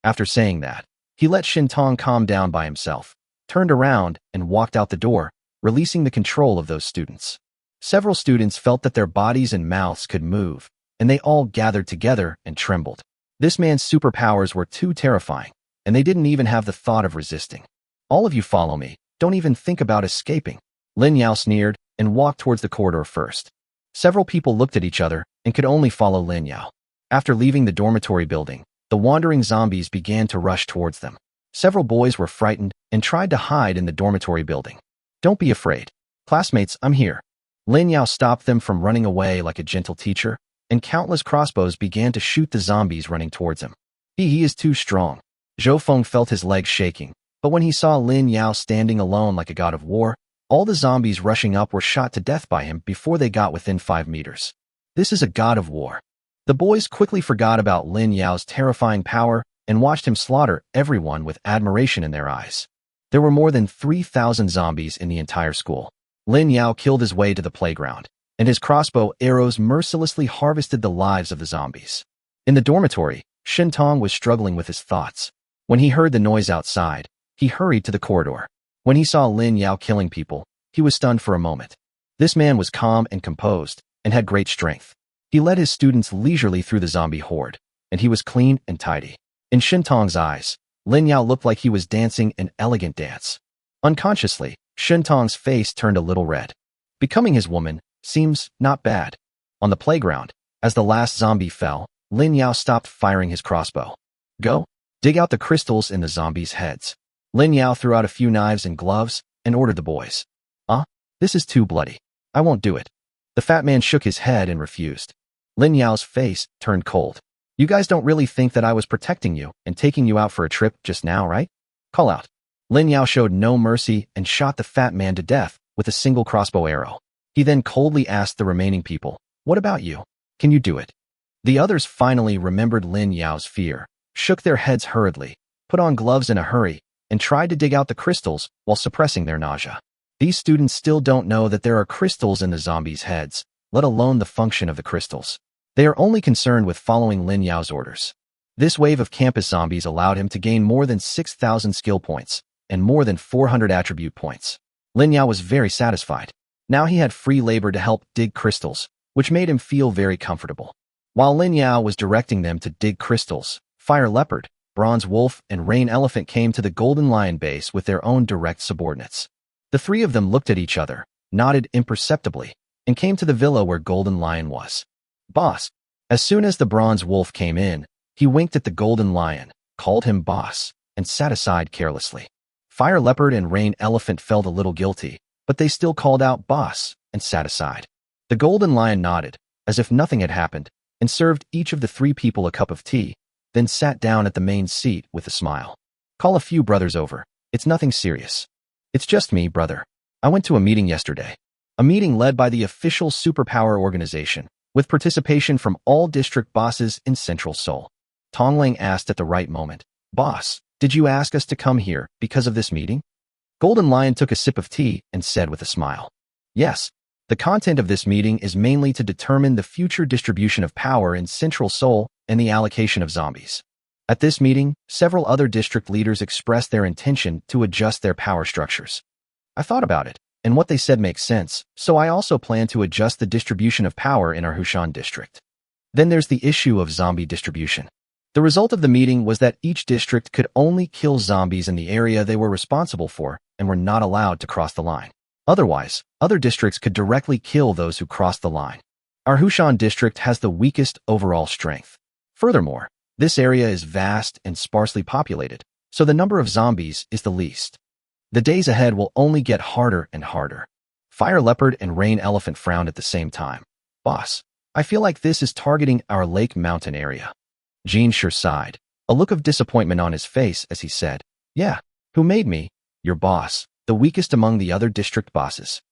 After saying that, he let Tong calm down by himself, turned around, and walked out the door, releasing the control of those students. Several students felt that their bodies and mouths could move, and they all gathered together and trembled. This man's superpowers were too terrifying, and they didn't even have the thought of resisting. All of you follow me. Don't even think about escaping. Lin Yao sneered and walked towards the corridor first. Several people looked at each other and could only follow Lin Yao. After leaving the dormitory building, the wandering zombies began to rush towards them. Several boys were frightened and tried to hide in the dormitory building. Don't be afraid. Classmates, I'm here. Lin Yao stopped them from running away like a gentle teacher, and countless crossbows began to shoot the zombies running towards him. He is too strong. Zhou Feng felt his legs shaking, but when he saw Lin Yao standing alone like a god of war, all the zombies rushing up were shot to death by him before they got within 5 meters. This is a god of war. The boys quickly forgot about Lin Yao's terrifying power and watched him slaughter everyone with admiration in their eyes. There were more than 3,000 zombies in the entire school. Lin Yao killed his way to the playground, and his crossbow arrows mercilessly harvested the lives of the zombies. In the dormitory, Tong was struggling with his thoughts. When he heard the noise outside, he hurried to the corridor. When he saw Lin Yao killing people, he was stunned for a moment. This man was calm and composed, and had great strength. He led his students leisurely through the zombie horde, and he was clean and tidy. In Tong's eyes, Lin Yao looked like he was dancing an elegant dance. Unconsciously, Tong's face turned a little red. Becoming his woman seems not bad. On the playground, as the last zombie fell, Lin Yao stopped firing his crossbow. Go, dig out the crystals in the zombies' heads. Lin Yao threw out a few knives and gloves and ordered the boys. This is too bloody. I won't do it. The fat man shook his head and refused. Lin Yao's face turned cold. You guys don't really think that I was protecting you and taking you out for a trip just now, right? Call out. Lin Yao showed no mercy and shot the fat man to death with a single crossbow arrow. He then coldly asked the remaining people, What about you? Can you do it? The others finally remembered Lin Yao's fear, shook their heads hurriedly, put on gloves in a hurry, and tried to dig out the crystals while suppressing their nausea. These students still don't know that there are crystals in the zombies' heads, let alone the function of the crystals. They are only concerned with following Lin Yao's orders. This wave of campus zombies allowed him to gain more than 6,000 skill points and more than 400 attribute points. Lin Yao was very satisfied. Now he had free labor to help dig crystals, which made him feel very comfortable. While Lin Yao was directing them to dig crystals, Fire Leopard, Bronze Wolf, and Rain Elephant came to the Golden Lion base with their own direct subordinates. The three of them looked at each other, nodded imperceptibly, and came to the villa where Golden Lion was. Boss. As soon as the Bronze Wolf came in, he winked at the Golden Lion, called him boss, and sat aside carelessly. Fire Leopard and Rain Elephant felt a little guilty, but they still called out boss and sat aside. The Golden Lion nodded, as if nothing had happened, and served each of the three people a cup of tea, then sat down at the main seat with a smile. Call a few brothers over. It's nothing serious. It's just me, brother. I went to a meeting yesterday. A meeting led by the official Superpower organization, with participation from all district bosses in Central Seoul. Tongling asked at the right moment, Boss, did you ask us to come here because of this meeting? Golden Lion took a sip of tea and said with a smile, "Yes, the content of this meeting is mainly to determine the future distribution of power in Central Seoul and the allocation of zombies. At this meeting, several other district leaders expressed their intention to adjust their power structures. I thought about it, and what they said makes sense, so I also plan to adjust the distribution of power in our Hushan district. Then there's the issue of zombie distribution. The result of the meeting was that each district could only kill zombies in the area they were responsible for and were not allowed to cross the line. Otherwise, other districts could directly kill those who crossed the line. Our Hushan district has the weakest overall strength. Furthermore, this area is vast and sparsely populated, so the number of zombies is the least. The days ahead will only get harder and harder." Fire Leopard and Rain Elephant frowned at the same time. "Boss, I feel like this is targeting our Lake Mountain area." Jinshi sighed, a look of disappointment on his face as he said, "Yeah, who made me? Your boss, the weakest among the other district bosses."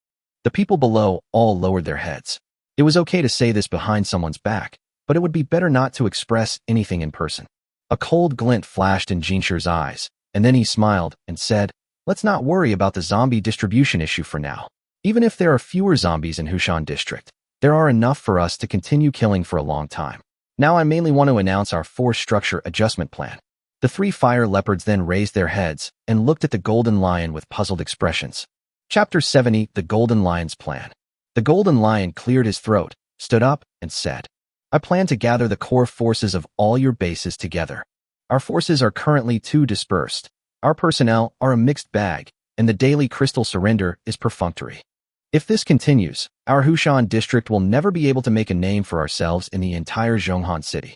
The people below all lowered their heads. It was okay to say this behind someone's back, but it would be better not to express anything in person. A cold glint flashed in Jinshi's eyes, and then he smiled and said, "Let's not worry about the zombie distribution issue for now. Even if there are fewer zombies in Hushan District, there are enough for us to continue killing for a long time. Now I mainly want to announce our force structure adjustment plan." The three fire leopards then raised their heads and looked at the Golden Lion with puzzled expressions. Chapter 70, The Golden Lion's Plan. The Golden Lion cleared his throat, stood up, and said, "I plan to gather the core forces of all your bases together. Our forces are currently too dispersed. Our personnel are a mixed bag, and the daily crystal surrender is perfunctory. If this continues, our Hushan district will never be able to make a name for ourselves in the entire Zhonghan city.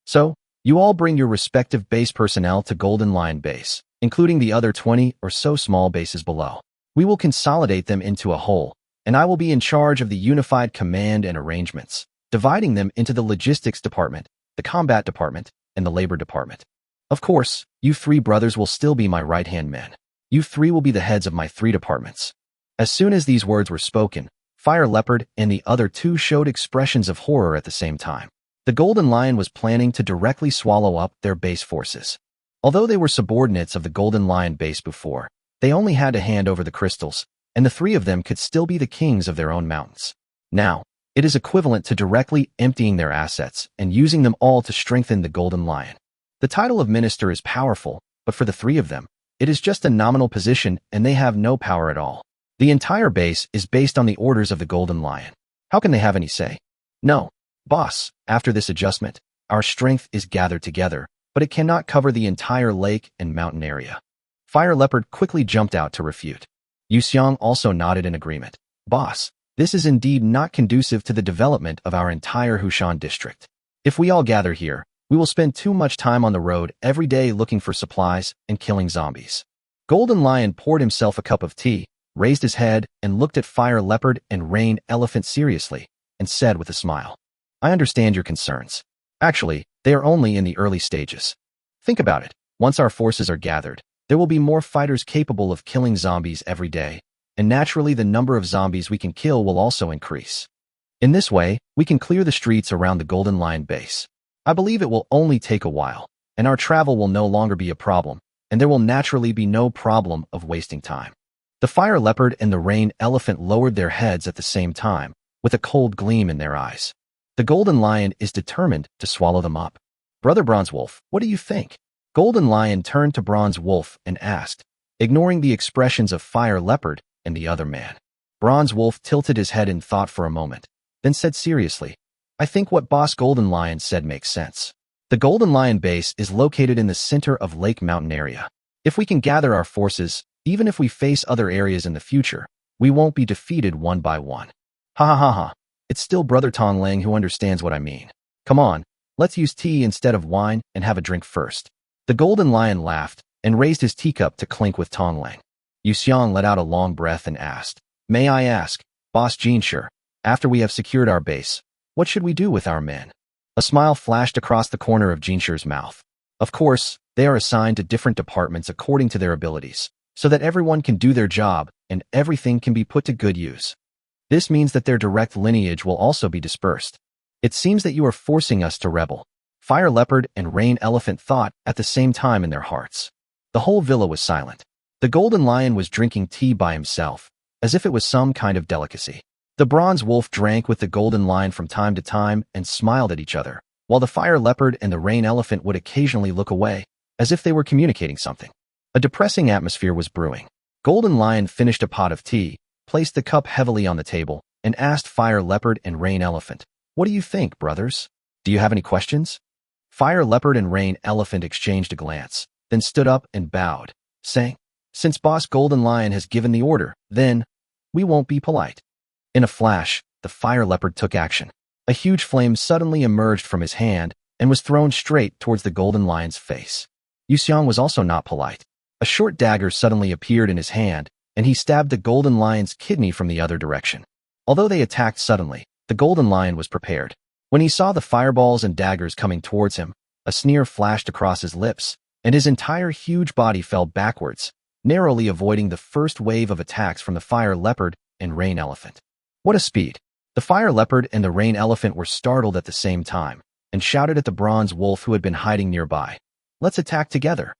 So, you all bring your respective base personnel to Golden Lion Base, including the other 20 or so small bases below. We will consolidate them into a whole, and I will be in charge of the unified command and arrangements, dividing them into the logistics department, the combat department, and the labor department. Of course, you three brothers will still be my right-hand men. You three will be the heads of my three departments." As soon as these words were spoken, Fire Leopard and the other two showed expressions of horror at the same time. The Golden Lion was planning to directly swallow up their base forces. Although they were subordinates of the Golden Lion base before, they only had to hand over the crystals, and the three of them could still be the kings of their own mountains. Now, it is equivalent to directly emptying their assets and using them all to strengthen the Golden Lion. The title of minister is powerful, but for the three of them, it is just a nominal position and they have no power at all. The entire base is based on the orders of the Golden Lion. How can they have any say? No, boss, after this adjustment, our strength is gathered together, but it cannot cover the entire lake and mountain area. Fire Leopard quickly jumped out to refute. Yu Xiang also nodded in agreement. Boss, this is indeed not conducive to the development of our entire Hushan district. If we all gather here, we will spend too much time on the road every day looking for supplies and killing zombies. Golden Lion poured himself a cup of tea, raised his head, and looked at Fire Leopard and Rain Elephant seriously, and said with a smile, "I understand your concerns. Actually, they are only in the early stages. Think about it. Once our forces are gathered, there will be more fighters capable of killing zombies every day, and naturally the number of zombies we can kill will also increase. In this way, we can clear the streets around the Golden Lion base. I believe it will only take a while, and our travel will no longer be a problem, and there will naturally be no problem of wasting time." The Fire Leopard and the Rain Elephant lowered their heads at the same time, with a cold gleam in their eyes. The Golden Lion is determined to swallow them up. "Brother Bronze Wolf, what do you think?" Golden Lion turned to Bronze Wolf and asked, ignoring the expressions of Fire Leopard and the other man. Bronze Wolf tilted his head in thought for a moment, then said seriously, "I think what Boss Golden Lion said makes sense. The Golden Lion base is located in the center of Lake Mountain area. If we can gather our forces, even if we face other areas in the future, we won't be defeated one by one. Ha ha ha ha. It's still Brother Tong Lang who understands what I mean. Come on, let's use tea instead of wine and have a drink first." The Golden Lion laughed and raised his teacup to clink with Tong Lang. Yu Xiang let out a long breath and asked, "May I ask, Boss Jinshi, after we have secured our base, what should we do with our men?" A smile flashed across the corner of Jinshi's mouth. Of course, they are assigned to different departments according to their abilities, so that everyone can do their job and everything can be put to good use. This means that their direct lineage will also be dispersed. It seems that you are forcing us to rebel. Fire Leopard and Rain Elephant thought at the same time in their hearts. The whole villa was silent. The golden lion was drinking tea by himself, as if it was some kind of delicacy. The bronze wolf drank with the golden lion from time to time and smiled at each other, while the fire leopard and the rain elephant would occasionally look away, as if they were communicating something. A depressing atmosphere was brewing. Golden Lion finished a pot of tea, placed the cup heavily on the table, and asked Fire Leopard and Rain Elephant, "What do you think, brothers? Do you have any questions?" Fire Leopard and Rain Elephant exchanged a glance, then stood up and bowed, saying, "Since Boss Golden Lion has given the order, then we won't be polite." In a flash, the Fire Leopard took action. A huge flame suddenly emerged from his hand and was thrown straight towards the Golden Lion's face. Yuxiang was also not polite. A short dagger suddenly appeared in his hand, and he stabbed the Golden Lion's kidney from the other direction. Although they attacked suddenly, the Golden Lion was prepared. When he saw the fireballs and daggers coming towards him, a sneer flashed across his lips, and his entire huge body fell backwards, narrowly avoiding the first wave of attacks from the Fire Leopard and Rain Elephant. What a speed! The Fire Leopard and the Rain Elephant were startled at the same time, and shouted at the Bronze Wolf who had been hiding nearby, "Let's attack together."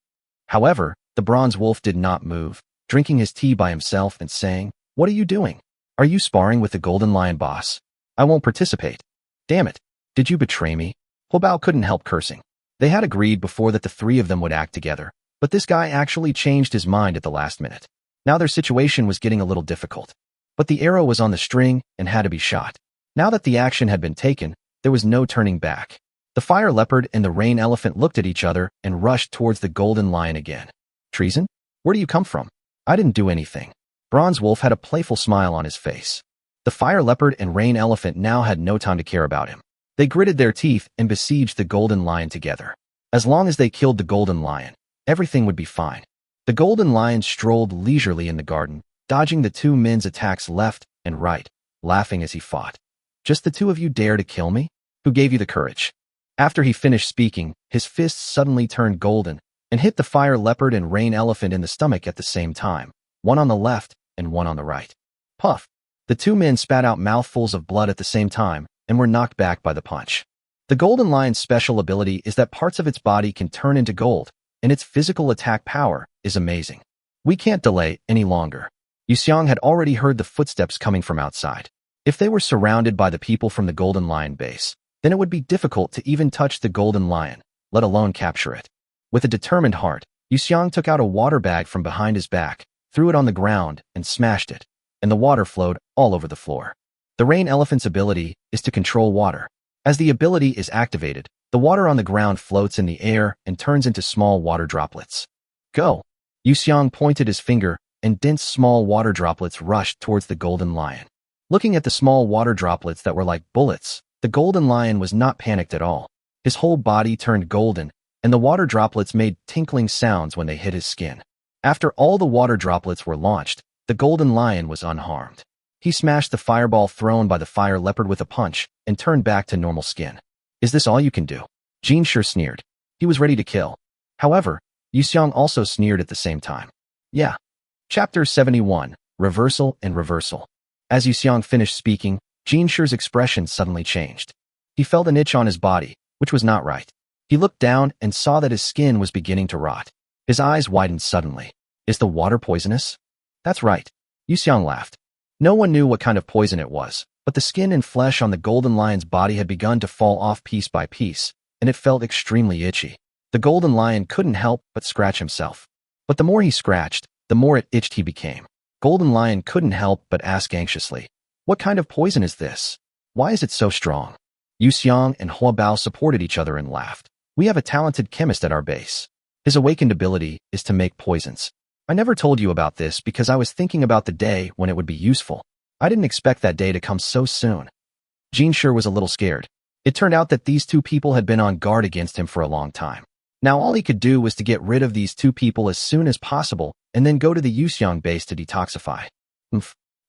However, the Bronze Wolf did not move, drinking his tea by himself and saying, "What are you doing? Are you sparring with the Golden Lion boss? I won't participate." "Damn it. Did you betray me?" Huobao couldn't help cursing. They had agreed before that the three of them would act together, but this guy actually changed his mind at the last minute. Now their situation was getting a little difficult. But the arrow was on the string and had to be shot. Now that the action had been taken, there was no turning back. The Fire Leopard and the Rain Elephant looked at each other and rushed towards the Golden Lion again. "Treason? Where do you come from?" "I didn't do anything." Bronze Wolf had a playful smile on his face. The Fire Leopard and Rain Elephant now had no time to care about him. They gritted their teeth and besieged the Golden Lion together. As long as they killed the Golden Lion, everything would be fine. The Golden Lion strolled leisurely in the garden, dodging the two men's attacks left and right, laughing as he fought. "Just the two of you dare to kill me? Who gave you the courage?" After he finished speaking, his fists suddenly turned golden and hit the Fire Leopard and Rain Elephant in the stomach at the same time, one on the left and one on the right. Puff! The two men spat out mouthfuls of blood at the same time and were knocked back by the punch. The Golden Lion's special ability is that parts of its body can turn into gold, and its physical attack power is amazing. We can't delay any longer. Yuxiang had already heard the footsteps coming from outside. If they were surrounded by the people from the Golden Lion base, then it would be difficult to even touch the Golden Lion, let alone capture it. With a determined heart, Yuxiang took out a water bag from behind his back, threw it on the ground, and smashed it, and the water flowed all over the floor. The Rain Elephant's ability is to control water. As the ability is activated, the water on the ground floats in the air and turns into small water droplets. "Go!" Yuxiang pointed his finger, and dense small water droplets rushed towards the Golden Lion. Looking at the small water droplets that were like bullets, the Golden Lion was not panicked at all. His whole body turned golden, and the water droplets made tinkling sounds when they hit his skin. After all the water droplets were launched, the Golden Lion was unharmed. He smashed the fireball thrown by the Fire Leopard with a punch and turned back to normal skin. "Is this all you can do?" Jin sure sneered. He was ready to kill. However, Yuxiang also sneered at the same time. "Yeah." Chapter 71, Reversal and Reversal. As Yuxiang finished speaking, Jin Shu's expression suddenly changed. He felt an itch on his body, which was not right. He looked down and saw that his skin was beginning to rot. His eyes widened suddenly. "Is the water poisonous?" "That's right." Yuxiang laughed. No one knew what kind of poison it was, but the skin and flesh on the Golden Lion's body had begun to fall off piece by piece, and it felt extremely itchy. The Golden Lion couldn't help but scratch himself. But the more he scratched, the more it itched he became. Golden Lion couldn't help but ask anxiously, "What kind of poison is this? Why is it so strong?" Yuxiang and Huobao supported each other and laughed. "We have a talented chemist at our base. His awakened ability is to make poisons. I never told you about this because I was thinking about the day when it would be useful. I didn't expect that day to come so soon." Jin Shu was a little scared. It turned out that these two people had been on guard against him for a long time. Now all he could do was to get rid of these two people as soon as possible and then go to the Yuxiang base to detoxify.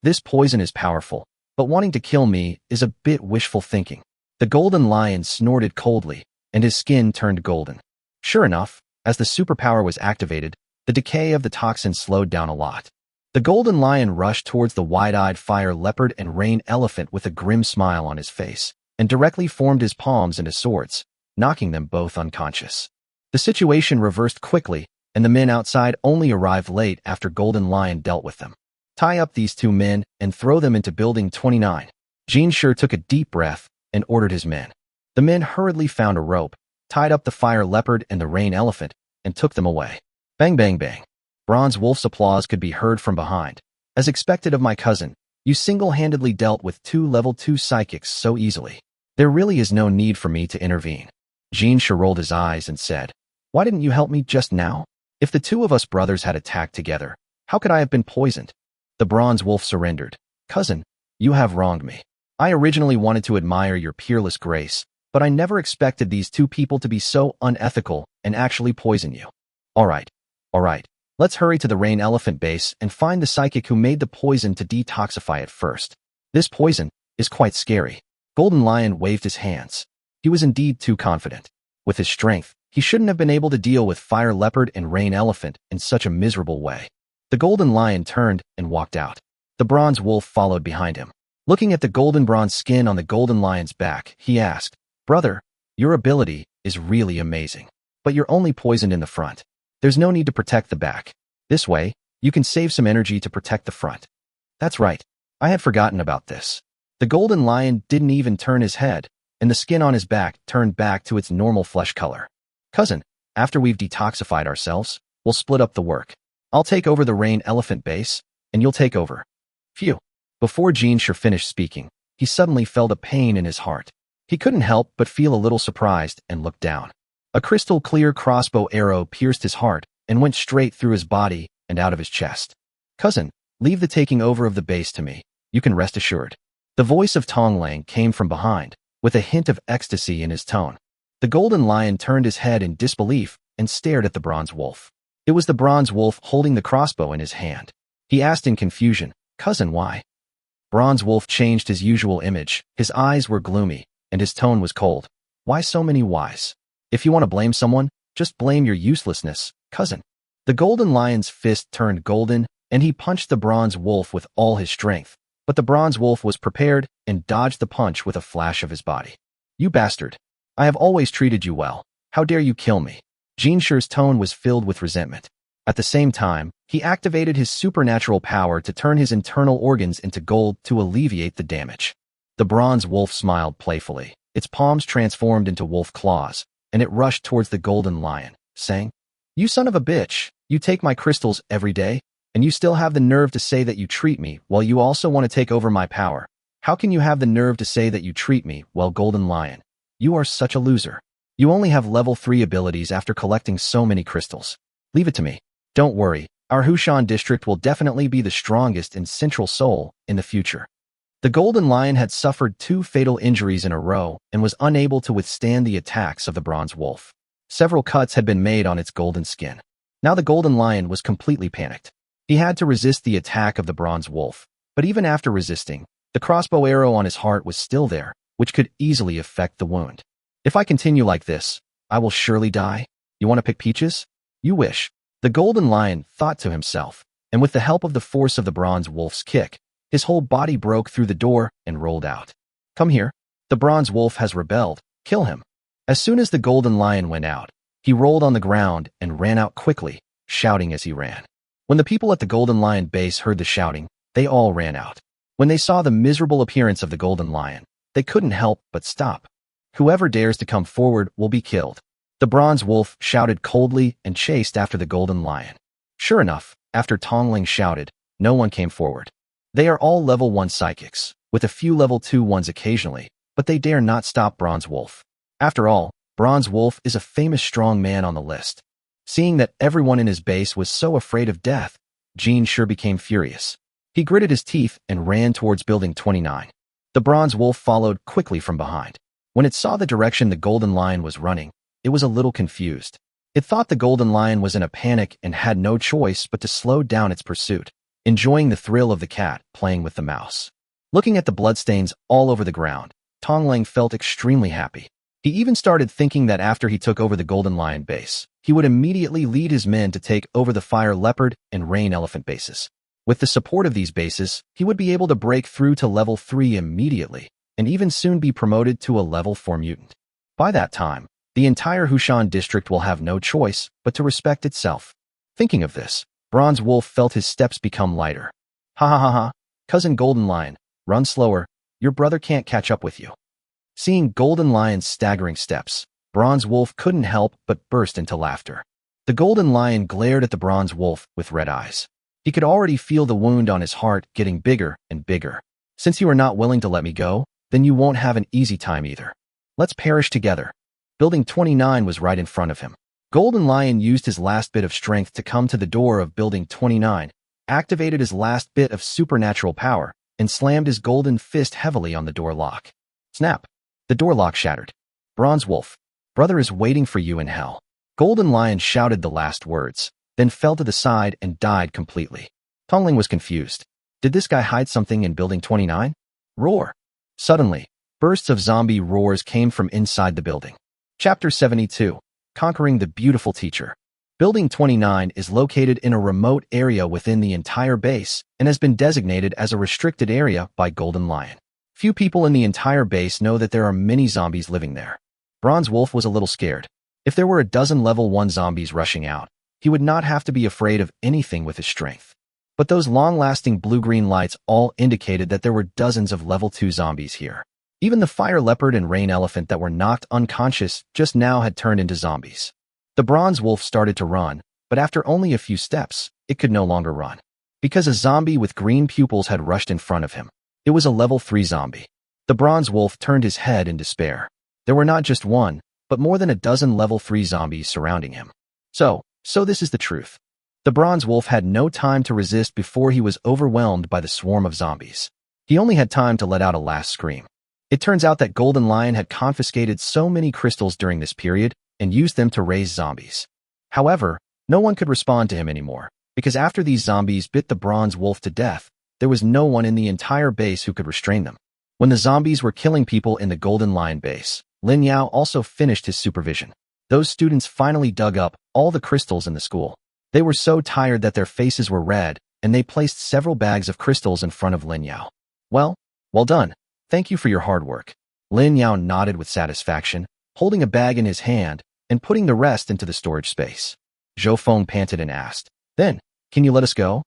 This poison is powerful, but wanting to kill me is a bit wishful thinking. The Golden Lion snorted coldly, and his skin turned golden. Sure enough, as the superpower was activated, the decay of the toxin slowed down a lot. The Golden Lion rushed towards the wide-eyed Fire Leopard and Rain Elephant with a grim smile on his face, and directly formed his palms into swords, knocking them both unconscious. The situation reversed quickly and the men outside only arrived late after Golden Lion dealt with them. Tie up these two men and throw them into Building 29. Jean Sure took a deep breath and ordered his men. The men hurriedly found a rope, tied up the fire leopard and the rain elephant, and took them away. Bang, bang, bang. Bronze Wolf's applause could be heard from behind. As expected of my cousin, you single-handedly dealt with 2 level 2 psychics so easily. There really is no need for me to intervene. Jean Sure rolled his eyes and said, why didn't you help me just now? If the two of us brothers had attacked together, how could I have been poisoned? The Bronze Wolf surrendered. Cousin, you have wronged me. I originally wanted to admire your peerless grace, but I never expected these two people to be so unethical and actually poison you. All right. Let's hurry to the rain elephant base and find the psychic who made the poison to detoxify it first. This poison is quite scary. Golden Lion waved his hands. He was indeed too confident. With his strength, he shouldn't have been able to deal with fire leopard and rain elephant in such a miserable way. The Golden Lion turned and walked out. The Bronze Wolf followed behind him. Looking at the golden bronze skin on the Golden Lion's back, he asked, brother, your ability is really amazing, but you're only poisoned in the front. There's no need to protect the back. This way, you can save some energy to protect the front. That's right. I had forgotten about this. The Golden Lion didn't even turn his head, and the skin on his back turned back to its normal flesh color. Cousin, after we've detoxified ourselves, we'll split up the work. I'll take over the rain elephant base, and you'll take over. Phew. Before Jean Sure finished speaking, he suddenly felt a pain in his heart. He couldn't help but feel a little surprised and looked down. A crystal-clear crossbow arrow pierced his heart and went straight through his body and out of his chest. Cousin, leave the taking over of the base to me. You can rest assured. The voice of Tong Lang came from behind, with a hint of ecstasy in his tone. The Golden Lion turned his head in disbelief and stared at the Bronze Wolf. It was the Bronze Wolf holding the crossbow in his hand. He asked in confusion, Cousin, why? Bronze Wolf changed his usual image. His eyes were gloomy, and his tone was cold. Why so many whys? If you want to blame someone, just blame your uselessness, cousin. The Golden Lion's fist turned golden, and he punched the Bronze Wolf with all his strength. But the Bronze Wolf was prepared and dodged the punch with a flash of his body. You bastard. I have always treated you well. How dare you kill me? Jean Sure's tone was filled with resentment. At the same time, he activated his supernatural power to turn his internal organs into gold to alleviate the damage. The Bronze Wolf smiled playfully. Its palms transformed into wolf claws, and it rushed towards the Golden Lion, saying, You son of a bitch, you take my crystals every day, and you still have the nerve to say that you treat me while you also want to take over my power. How can you have the nerve to say that you treat me well, Golden Lion? You are such a loser. You only have level 3 abilities after collecting so many crystals. Leave it to me. Don't worry, our Hushan district will definitely be the strongest in Central Seoul in the future. The Golden Lion had suffered 2 fatal injuries in a row and was unable to withstand the attacks of the Bronze Wolf. Several cuts had been made on its golden skin. Now the Golden Lion was completely panicked. He had to resist the attack of the Bronze Wolf, but even after resisting, the crossbow arrow on his heart was still there, which could easily affect the wound. If I continue like this, I will surely die. You want to pick peaches? You wish. The Golden Lion thought to himself, and with the help of the force of the Bronze Wolf's kick, his whole body broke through the door and rolled out. Come here. The Bronze Wolf has rebelled. Kill him. As soon as the Golden Lion went out, he rolled on the ground and ran out quickly, shouting as he ran. When the people at the Golden Lion base heard the shouting, they all ran out. When they saw the miserable appearance of the Golden Lion, they couldn't help but stop. Whoever dares to come forward will be killed. The Bronze Wolf shouted coldly and chased after the Golden Lion. Sure enough, after Tongling shouted, no one came forward. They are all level 1 psychics, with a few level 2 ones occasionally, but they dare not stop Bronze Wolf. After all, Bronze Wolf is a famous strong man on the list. Seeing that everyone in his base was so afraid of death, Jean Sure became furious. He gritted his teeth and ran towards Building 29. The Bronze Wolf followed quickly from behind. When it saw the direction the Golden Lion was running, it was a little confused. It thought the Golden Lion was in a panic and had no choice but to slow down its pursuit, enjoying the thrill of the cat playing with the mouse. Looking at the bloodstains all over the ground, Tongling felt extremely happy. He even started thinking that after he took over the Golden Lion base, he would immediately lead his men to take over the Fire Leopard and Rain Elephant bases. With the support of these bases, he would be able to break through to level 3 immediately, and even soon be promoted to a level 4 mutant. By that time, the entire Hushan district will have no choice but to respect itself. Thinking of this, Bronze Wolf felt his steps become lighter. Ha ha ha ha, cousin Golden Lion, run slower, your brother can't catch up with you. Seeing Golden Lion's staggering steps, Bronze Wolf couldn't help but burst into laughter. The Golden Lion glared at the Bronze Wolf with red eyes. He could already feel the wound on his heart getting bigger and bigger. Since you are not willing to let me go, then you won't have an easy time either. Let's perish together. Building 29 was right in front of him. Golden Lion used his last bit of strength to come to the door of Building 29, activated his last bit of supernatural power, and slammed his golden fist heavily on the door lock. Snap! The door lock shattered. Bronze Wolf, brother is waiting for you in hell. Golden Lion shouted the last words, then fell to the side and died completely. Tongling was confused. Did this guy hide something in Building 29? Roar! Suddenly, bursts of zombie roars came from inside the building. Chapter 72. Conquering the Beautiful Teacher. Building 29 is located in a remote area within the entire base and has been designated as a restricted area by Golden Lion. Few people in the entire base know that there are many zombies living there. Bronze Wolf was a little scared. If there were a dozen level 1 zombies rushing out, he would not have to be afraid of anything with his strength. But those long-lasting blue-green lights all indicated that there were dozens of level 2 zombies here. Even the fire leopard and rain elephant that were knocked unconscious just now had turned into zombies. The Bronze Wolf started to run, but after only a few steps, it could no longer run. Because a zombie with green pupils had rushed in front of him. It was a level 3 zombie. The Bronze Wolf turned his head in despair. There were not just one, but more than a dozen level 3 zombies surrounding him. So this is the truth. The Bronze Wolf had no time to resist before he was overwhelmed by the swarm of zombies. He only had time to let out a last scream. It turns out that Golden Lion had confiscated so many crystals during this period and used them to raise zombies. However, no one could respond to him anymore, because after these zombies bit the Bronze Wolf to death, there was no one in the entire base who could restrain them. When the zombies were killing people in the Golden Lion base, Lin Yao also finished his supervision. Those students finally dug up all the crystals in the school. They were so tired that their faces were red, and they placed several bags of crystals in front of Lin Yao. Well done. Thank you for your hard work. Lin Yao nodded with satisfaction, holding a bag in his hand and putting the rest into the storage space. Zhou Feng panted and asked, "Then, can you let us go?"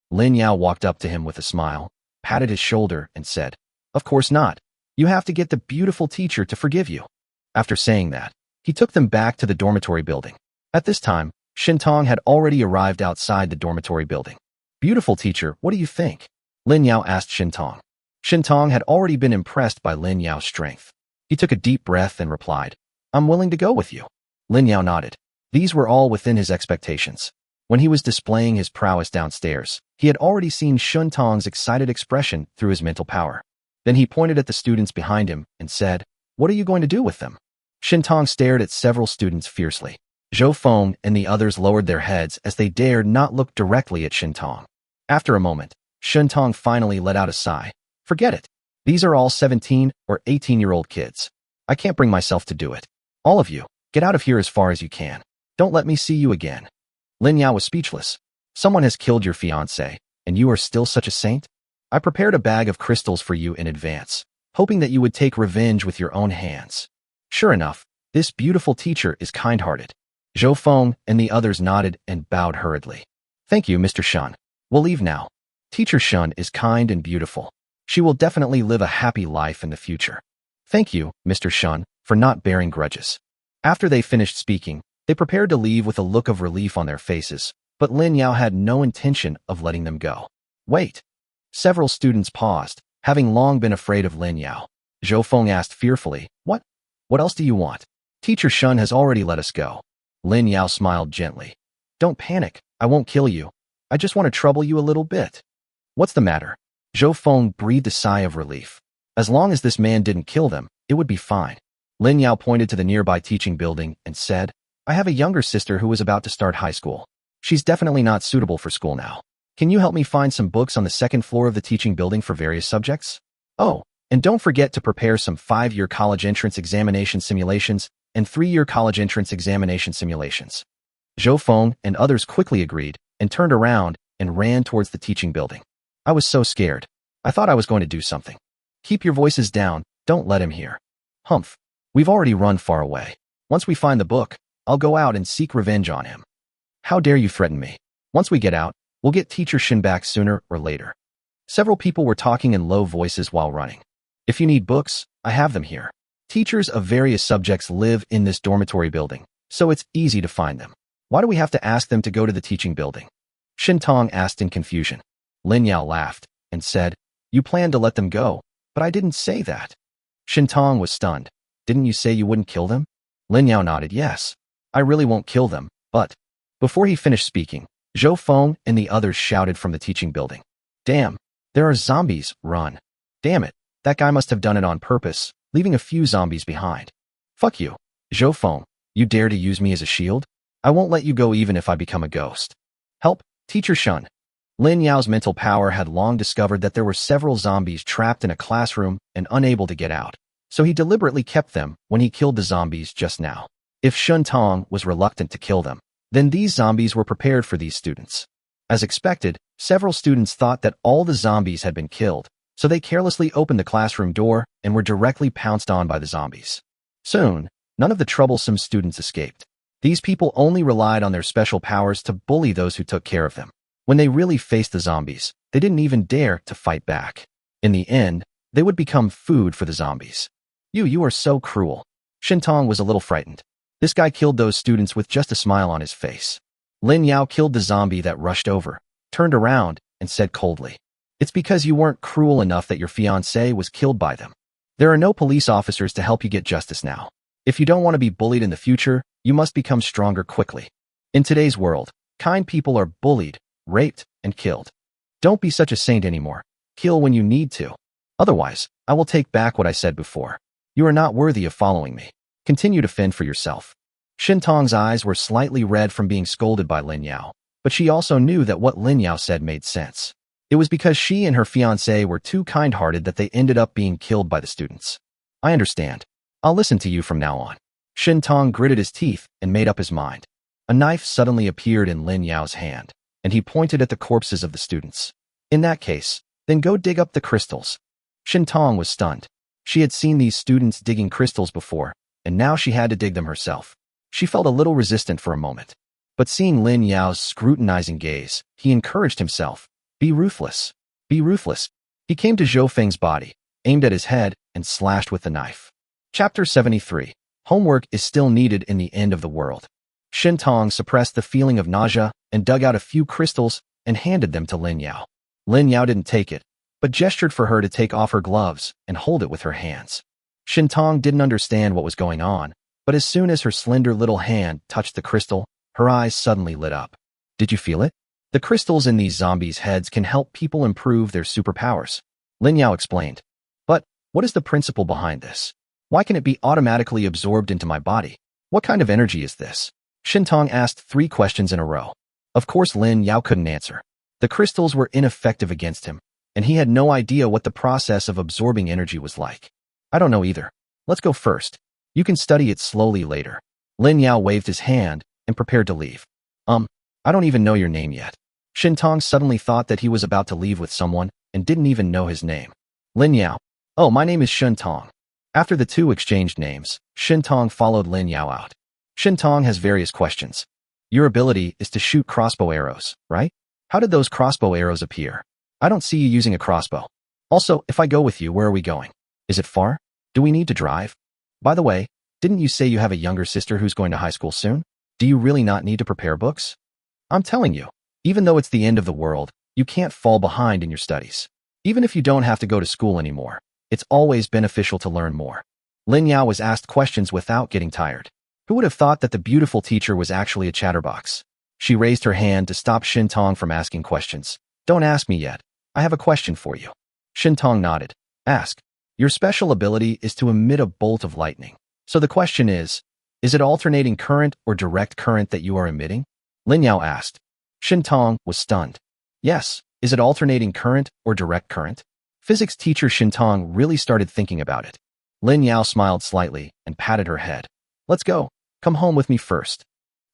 Lin Yao walked up to him with a smile, patted his shoulder, and said, "Of course not. You have to get the beautiful teacher to forgive you." After saying that, he took them back to the dormitory building. At this time, Shintong had already arrived outside the dormitory building. "Beautiful teacher, what do you think?" Lin Yao asked Shintong. Shintong had already been impressed by Lin Yao's strength. He took a deep breath and replied, "I'm willing to go with you." Lin Yao nodded. These were all within his expectations. When he was displaying his prowess downstairs, he had already seen Shintong's excited expression through his mental power. Then he pointed at the students behind him and said, "What are you going to do with them?" Shintong stared at several students fiercely. Zhou Feng and the others lowered their heads as they dared not look directly at Shintong. After a moment, Shintong finally let out a sigh. "Forget it. These are all 17 or 18-year-old kids. I can't bring myself to do it. All of you, get out of here as far as you can. Don't let me see you again." Lin Yao was speechless. "Someone has killed your fiancé, and you are still such a saint? I prepared a bag of crystals for you in advance, hoping that you would take revenge with your own hands." Sure enough, this beautiful teacher is kind-hearted. Zhou Feng and the others nodded and bowed hurriedly. "Thank you, Mr. Shun. We'll leave now. Teacher Shun is kind and beautiful. She will definitely live a happy life in the future. Thank you, Mr. Shun, for not bearing grudges." After they finished speaking, they prepared to leave with a look of relief on their faces, but Lin Yao had no intention of letting them go. "Wait." Several students paused, having long been afraid of Lin Yao. Zhou Feng asked fearfully, What else do you want? Teacher Shun has already let us go." Lin Yao smiled gently. "Don't panic, I won't kill you. I just want to trouble you a little bit." "What's the matter?" Zhou Feng breathed a sigh of relief. As long as this man didn't kill them, it would be fine. Lin Yao pointed to the nearby teaching building and said, "I have a younger sister who is about to start high school. She's definitely not suitable for school now. Can you help me find some books on the second floor of the teaching building for various subjects? Oh, and don't forget to prepare some 5-year college entrance examination simulations and 3-year college entrance examination simulations." Zhou Feng and others quickly agreed and turned around and ran towards the teaching building. "I was so scared. I thought I was going to do something." "Keep your voices down. Don't let him hear." "Humph. We've already run far away. Once we find the book, I'll go out and seek revenge on him." "How dare you threaten me? Once we get out, we'll get Teacher Shin back sooner or later. Several people were talking in low voices while running. If you need books, I have them here. Teachers of various subjects live in this dormitory building, so it's easy to find them. Why do we have to ask them to go to the teaching building? Shin Tong asked in confusion. Lin Yao laughed and said, "You planned to let them go, but I didn't say that." Shin Tong was stunned. "Didn't you say you wouldn't kill them?" Lin Yao nodded. "Yes, I really won't kill them, but..." Before he finished speaking, Zhou Feng and the others shouted from the teaching building. "Damn, there are zombies, run." "Damn it, that guy must have done it on purpose, leaving a few zombies behind." "Fuck you, Zhou Feng, you dare to use me as a shield? I won't let you go even if I become a ghost." "Help, Teacher Shun." Lin Yao's mental power had long discovered that there were several zombies trapped in a classroom and unable to get out, so he deliberately kept them when he killed the zombies just now. If Shun Tong was reluctant to kill them, then these zombies were prepared for these students. As expected, several students thought that all the zombies had been killed, so they carelessly opened the classroom door and were directly pounced on by the zombies. Soon, none of the troublesome students escaped. These people only relied on their special powers to bully those who took care of them. When they really faced the zombies, they didn't even dare to fight back. In the end, they would become food for the zombies. You are so cruel." Shin Tong was a little frightened. This guy killed those students with just a smile on his face. Lin Yao killed the zombie that rushed over, turned around, and said coldly, "It's because you weren't cruel enough that your fiancé was killed by them. There are no police officers to help you get justice now. If you don't want to be bullied in the future, you must become stronger quickly. In today's world, kind people are bullied, raped, and killed. Don't be such a saint anymore. Kill when you need to. Otherwise, I will take back what I said before. You are not worthy of following me. Continue to fend for yourself." Shin Tong's eyes were slightly red from being scolded by Lin Yao, but she also knew that what Lin Yao said made sense. It was because she and her fiancé were too kind-hearted that they ended up being killed by the students. "I understand. I'll listen to you from now on." Shin Tong gritted his teeth and made up his mind. A knife suddenly appeared in Lin Yao's hand, and he pointed at the corpses of the students. "In that case, then go dig up the crystals." Shin Tong was stunned. She had seen these students digging crystals before, and now she had to dig them herself. She felt a little resistant for a moment. But seeing Lin Yao's scrutinizing gaze, he encouraged himself. "Be ruthless. Be ruthless." He came to Zhou Feng's body, aimed at his head, and slashed with the knife. Chapter 73. Homework is still needed in the end of the world. Shin Tong suppressed the feeling of nausea and dug out a few crystals and handed them to Lin Yao. Lin Yao didn't take it, but gestured for her to take off her gloves and hold it with her hands. Shin Tong didn't understand what was going on, but as soon as her slender little hand touched the crystal, her eyes suddenly lit up. "Did you feel it? The crystals in these zombies' heads can help people improve their superpowers," Lin Yao explained. "But what is the principle behind this? Why can it be automatically absorbed into my body? What kind of energy is this?" Shin Tong asked 3 questions in a row. Of course, Lin Yao couldn't answer. The crystals were ineffective against him, and he had no idea what the process of absorbing energy was like. "I don't know either. Let's go first. You can study it slowly later." Lin Yao waved his hand and prepared to leave. I don't even know your name yet." Shin Tong suddenly thought that he was about to leave with someone and didn't even know his name. Lin Yao. "Oh, my name is Shin Tong." After the two exchanged names, Shin Tong followed Lin Yao out. Shin Tong has various questions. "Your ability is to shoot crossbow arrows, right? How did those crossbow arrows appear? I don't see you using a crossbow. Also, if I go with you, where are we going? Is it far? Do we need to drive? By the way, didn't you say you have a younger sister who's going to high school soon? Do you really not need to prepare books? I'm telling you, even though it's the end of the world, you can't fall behind in your studies. Even if you don't have to go to school anymore, it's always beneficial to learn more." Lin Yao was asked questions without getting tired. Who would have thought that the beautiful teacher was actually a chatterbox? She raised her hand to stop Shin Tong from asking questions. "Don't ask me yet. I have a question for you." Shin Tong nodded. "Ask." "Your special ability is to emit a bolt of lightning. So the question is it alternating current or direct current that you are emitting?" Lin Yao asked. Shin Tong was stunned. "Yes, is it alternating current or direct current?" Physics teacher Shin Tong really started thinking about it. Lin Yao smiled slightly and patted her head. "Let's go. Come home with me first."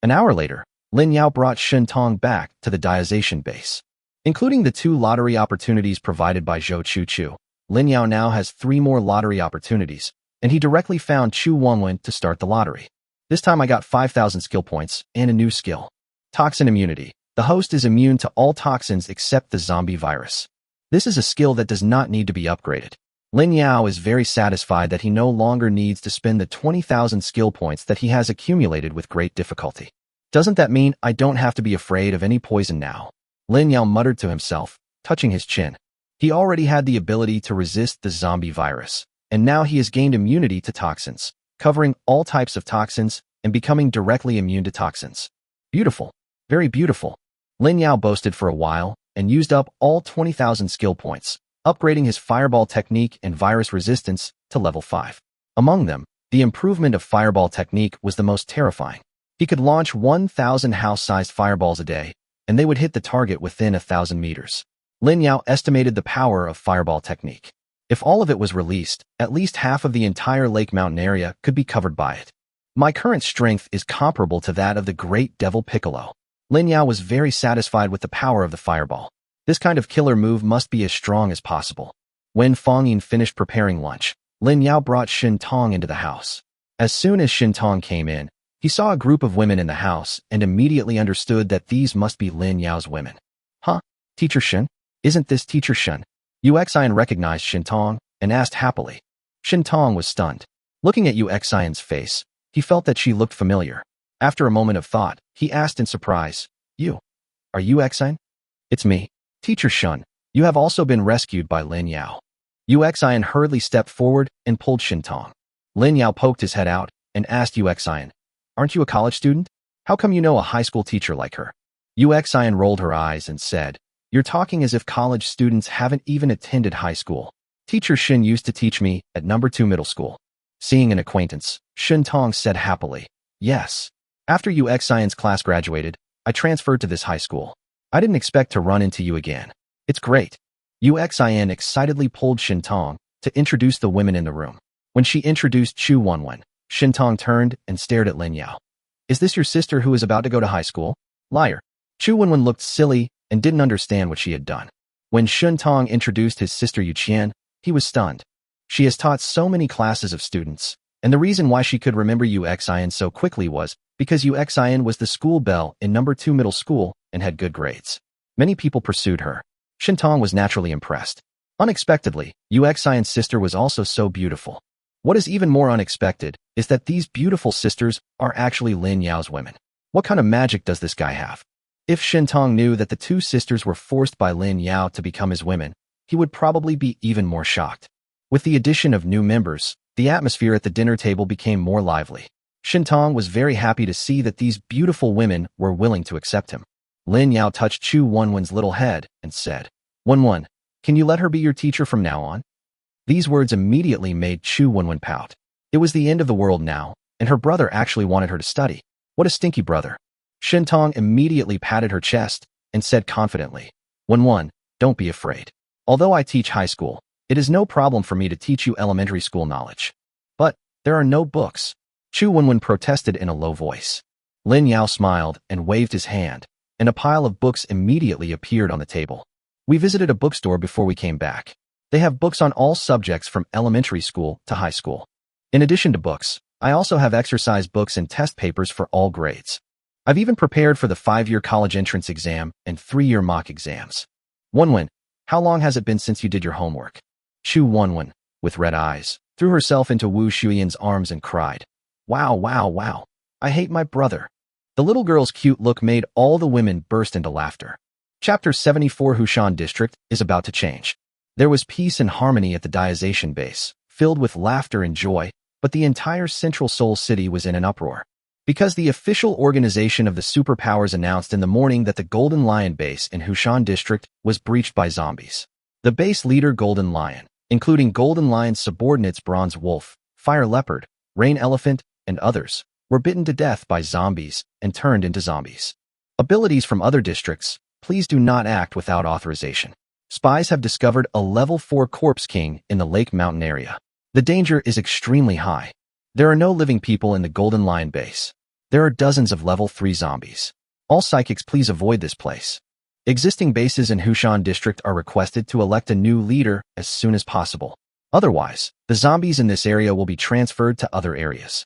An hour later, Lin Yao brought Shin Tong back to the diazation base. Including the 2 lottery opportunities provided by Zhou Chu Chu, Lin Yao now has 3 more lottery opportunities, and he directly found Chu Wonglin to start the lottery. "This time I got 5,000 skill points and a new skill. Toxin immunity. The host is immune to all toxins except the zombie virus. This is a skill that does not need to be upgraded. Lin Yao is very satisfied that he no longer needs to spend the 20,000 skill points that he has accumulated with great difficulty. Doesn't that mean I don't have to be afraid of any poison now? Lin Yao muttered to himself, touching his chin. He already had the ability to resist the zombie virus, and now he has gained immunity to toxins, covering all types of toxins and becoming directly immune to toxins. Beautiful. Very beautiful. Lin Yao boasted for a while and used up all 20,000 skill points, upgrading his fireball technique and virus resistance to level 5. Among them, the improvement of fireball technique was the most terrifying. He could launch 1,000 house-sized fireballs a day, and they would hit the target within 1,000 meters. Lin Yao estimated the power of fireball technique. If all of it was released, at least half of the entire Lake Mountain area could be covered by it. My current strength is comparable to that of the great Devil Piccolo. Lin Yao was very satisfied with the power of the fireball. This kind of killer move must be as strong as possible. When Fang Yin finished preparing lunch, Lin Yao brought Shin Tong into the house. As soon as Shin Tong came in, he saw a group of women in the house and immediately understood that these must be Lin Yao's women. Huh? Teacher Shin? Isn't this Teacher Shin? Yu Xian recognized Shin Tong and asked happily. Shin Tong was stunned. Looking at Yu Xian's face, he felt that she looked familiar. After a moment of thought, he asked in surprise, "You? Are Yu Xian?" "It's me. Teacher Shun, you have also been rescued by Lin Yao." Yu Xian hurriedly stepped forward and pulled Shin Tong. Lin Yao poked his head out and asked Yu Xian, "Aren't you a college student? How come you know a high school teacher like her?" Yu Xian rolled her eyes and said, "You're talking as if college students haven't even attended high school. Teacher Shin used to teach me at number 2 middle school." Seeing an acquaintance, Shin Tong said happily, "Yes. After Yu Xian's class graduated, I transferred to this high school. I didn't expect to run into you again. It's great." Yu Xian excitedly pulled Shin Tong to introduce the women in the room. When she introduced Chu Wenwen, Shin Tong turned and stared at Lin Yao. "Is this your sister who is about to go to high school?" "Liar." Chu Wenwen looked silly and didn't understand what she had done. When Shin Tong introduced his sister Yu Qian, he was stunned. She has taught so many classes of students, and the reason why she could remember Yu Xian so quickly was because Yu Xian was the school belle in number 2 middle school and had good grades. Many people pursued her. Shin Tong was naturally impressed. Unexpectedly, Yu Xian's sister was also so beautiful. What is even more unexpected is that these beautiful sisters are actually Lin Yao's women. What kind of magic does this guy have? If Shin Tong knew that the two sisters were forced by Lin Yao to become his women, he would probably be even more shocked. With the addition of new members, the atmosphere at the dinner table became more lively. Shin Tong was very happy to see that these beautiful women were willing to accept him. Lin Yao touched Chu Wenwen's little head and said, "Wenwen, can you let her be your teacher from now on?" These words immediately made Chu Wenwen pout. It was the end of the world now, and her brother actually wanted her to study. What a stinky brother. Shin Tong immediately patted her chest and said confidently, "Wenwen, don't be afraid. Although I teach high school, it is no problem for me to teach you elementary school knowledge. But there are no books." Chu Wenwen protested in a low voice. Lin Yao smiled and waved his hand, and a pile of books immediately appeared on the table. "We visited a bookstore before we came back. They have books on all subjects from elementary school to high school. In addition to books, I also have exercise books and test papers for all grades. I've even prepared for the 5-year college entrance exam and 3-year mock exams." "Wenwen, how long has it been since you did your homework?" Chu Wenwen, with red eyes, threw herself into Wu Shuyan's arms and cried, "Wow, wow, wow. I hate my brother." The little girl's cute look made all the women burst into laughter. Chapter 74 Hushan District is about to change. There was peace and harmony at the Diazation base, filled with laughter and joy, but the entire Central Seoul city was in an uproar. Because the official organization of the Superpowers announced in the morning that the Golden Lion base in Hushan District was breached by zombies. The base leader Golden Lion, including Golden Lion's subordinates Bronze Wolf, Fire Leopard, Rain Elephant, and others, were bitten to death by zombies and turned into zombies. Abilities from other districts, please do not act without authorization. Spies have discovered a level 4 Corpse King in the Lake Mountain area. The danger is extremely high. There are no living people in the Golden Lion base. There are dozens of level 3 zombies. All psychics, please avoid this place. Existing bases in Hushan District are requested to elect a new leader as soon as possible. Otherwise, the zombies in this area will be transferred to other areas.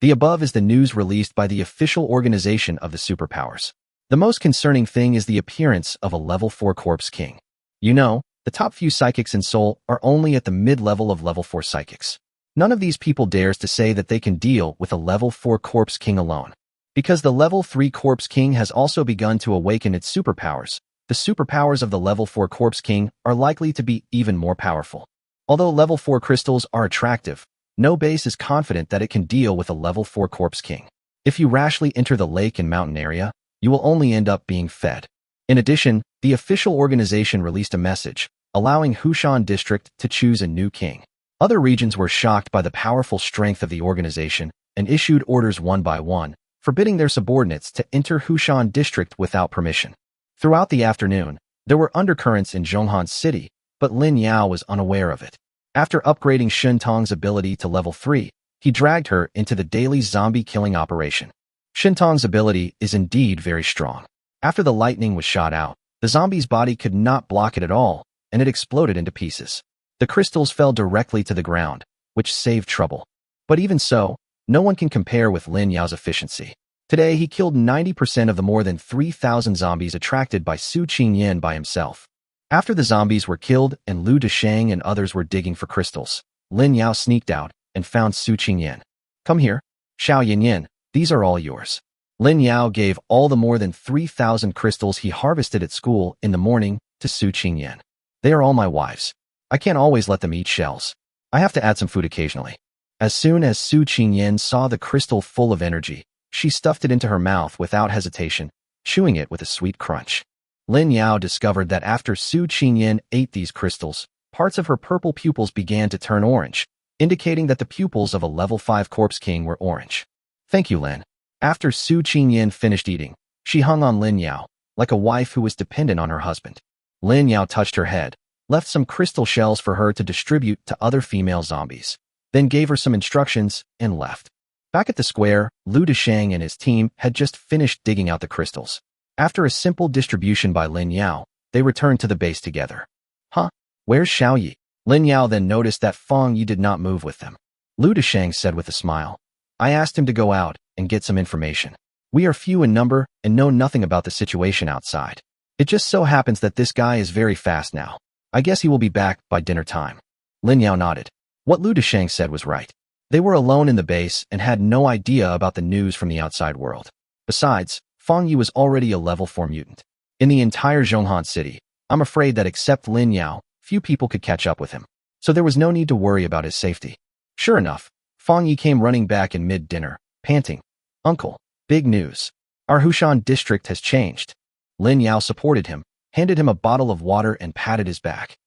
The above is the news released by the official organization of the Superpowers. The most concerning thing is the appearance of a level 4 corpse king. You know, the top few psychics in Seoul are only at the mid-level of level 4 psychics. None of these people dares to say that they can deal with a level 4 corpse king alone. Because the level 3 corpse king has also begun to awaken its superpowers, the superpowers of the level 4 corpse king are likely to be even more powerful. Although level 4 crystals are attractive, no base is confident that it can deal with a level 4 corpse king. If you rashly enter the lake and mountain area, you will only end up being fed. In addition, the official organization released a message, allowing Hushan District to choose a new king. Other regions were shocked by the powerful strength of the organization and issued orders one by one, forbidding their subordinates to enter Hushan District without permission. Throughout the afternoon, there were undercurrents in Zhonghan City, but Lin Yao was unaware of it. After upgrading Shun Tong's ability to level 3, he dragged her into the daily zombie killing operation. Shun Tong's ability is indeed very strong. After the lightning was shot out, the zombie's body could not block it at all, and it exploded into pieces. The crystals fell directly to the ground, which saved trouble. But even so, no one can compare with Lin Yao's efficiency. Today, he killed 90% of the more than 3,000 zombies attracted by Su Qingyan by himself. After the zombies were killed and Lu Deshang and others were digging for crystals, Lin Yao sneaked out and found Su Qingyan. Come here, Xiao Yinyin, these are all yours. Lin Yao gave all the more than 3,000 crystals he harvested at school in the morning to Su Qingyan. They are all my wives. I can't always let them eat shells. I have to add some food occasionally. As soon as Su Qingyan saw the crystal full of energy, she stuffed it into her mouth without hesitation, chewing it with a sweet crunch. Lin Yao discovered that after Su Qingyan ate these crystals, parts of her purple pupils began to turn orange, indicating that the pupils of a level 5 corpse king were orange. Thank you, Lin. After Su Qingyan finished eating, she hung on Lin Yao, like a wife who was dependent on her husband. Lin Yao touched her head, left some crystal shells for her to distribute to other female zombies, then gave her some instructions and left. Back at the square, Lu Deshang and his team had just finished digging out the crystals. After a simple distribution by Lin Yao, they returned to the base together. Huh? Where's Xiao Yi? Lin Yao then noticed that Feng Yi did not move with them. Lu Deshang said with a smile, I asked him to go out and get some information. We are few in number and know nothing about the situation outside. It just so happens that this guy is very fast now. I guess he will be back by dinner time. Lin Yao nodded. What Lu Deshang said was right. They were alone in the base and had no idea about the news from the outside world. Besides, Feng Yi was already a level 4 mutant. In the entire Zhonghan city, I'm afraid that except Lin Yao, few people could catch up with him. So there was no need to worry about his safety. Sure enough, Feng Yi came running back in mid-dinner, panting. Uncle, big news. Our Hushan district has changed. Lin Yao supported him, handed him a bottle of water and patted his back.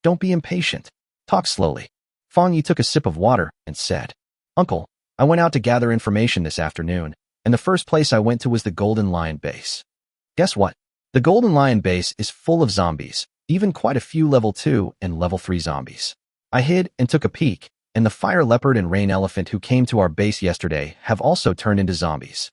Don't be impatient. Talk slowly. Feng Yi took a sip of water and said, Uncle, I went out to gather information this afternoon, and the first place I went to was the Golden Lion base. Guess what? The Golden Lion base is full of zombies, even quite a few level 2 and level 3 zombies. I hid and took a peek, and the fire leopard and rain elephant who came to our base yesterday have also turned into zombies.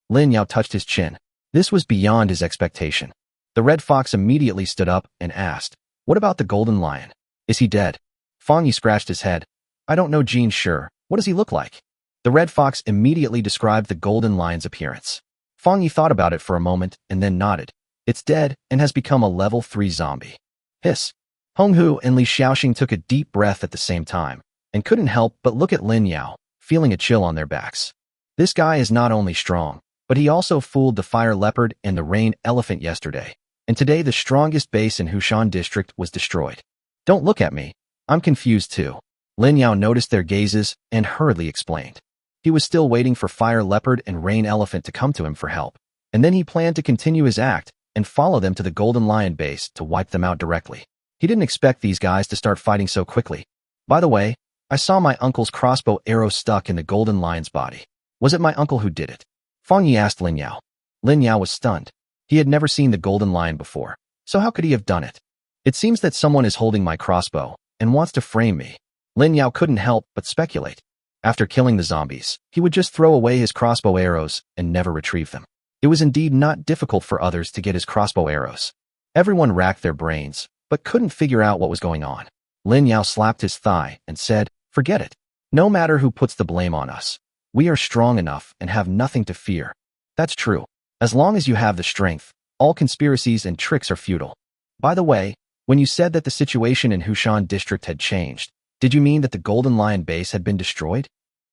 Lin Yao touched his chin. This was beyond his expectation. The red fox immediately stood up and asked, What about the Golden Lion? Is he dead? Feng Yi scratched his head. I don't know Jean sure. What does he look like? The red fox immediately described the Golden Lion's appearance. Feng Yi thought about it for a moment and then nodded. It's dead and has become a level 3 zombie. Hiss. Hong Hu and Li Xiaoxing took a deep breath at the same time and couldn't help but look at Lin Yao, feeling a chill on their backs. This guy is not only strong, but he also fooled the fire leopard and the rain elephant yesterday, and today the strongest base in Hushan district was destroyed. Don't look at me. I'm confused too. Lin Yao noticed their gazes and hurriedly explained. He was still waiting for fire leopard and rain elephant to come to him for help, and then he planned to continue his act and follow them to the Golden Lion base to wipe them out directly. He didn't expect these guys to start fighting so quickly. By the way, I saw my uncle's crossbow arrow stuck in the Golden Lion's body. Was it my uncle who did it? Feng Yi asked Lin Yao. Lin Yao was stunned. He had never seen the Golden Lion before, so how could he have done it? It seems that someone is holding my crossbow and wants to frame me. Lin Yao couldn't help but speculate. After killing the zombies, he would just throw away his crossbow arrows and never retrieve them. It was indeed not difficult for others to get his crossbow arrows. Everyone racked their brains, but couldn't figure out what was going on. Lin Yao slapped his thigh and said, Forget it. No matter who puts the blame on us, we are strong enough and have nothing to fear. That's true. As long as you have the strength, all conspiracies and tricks are futile. By the way, when you said that the situation in Hushan district had changed, did you mean that the Golden Lion base had been destroyed?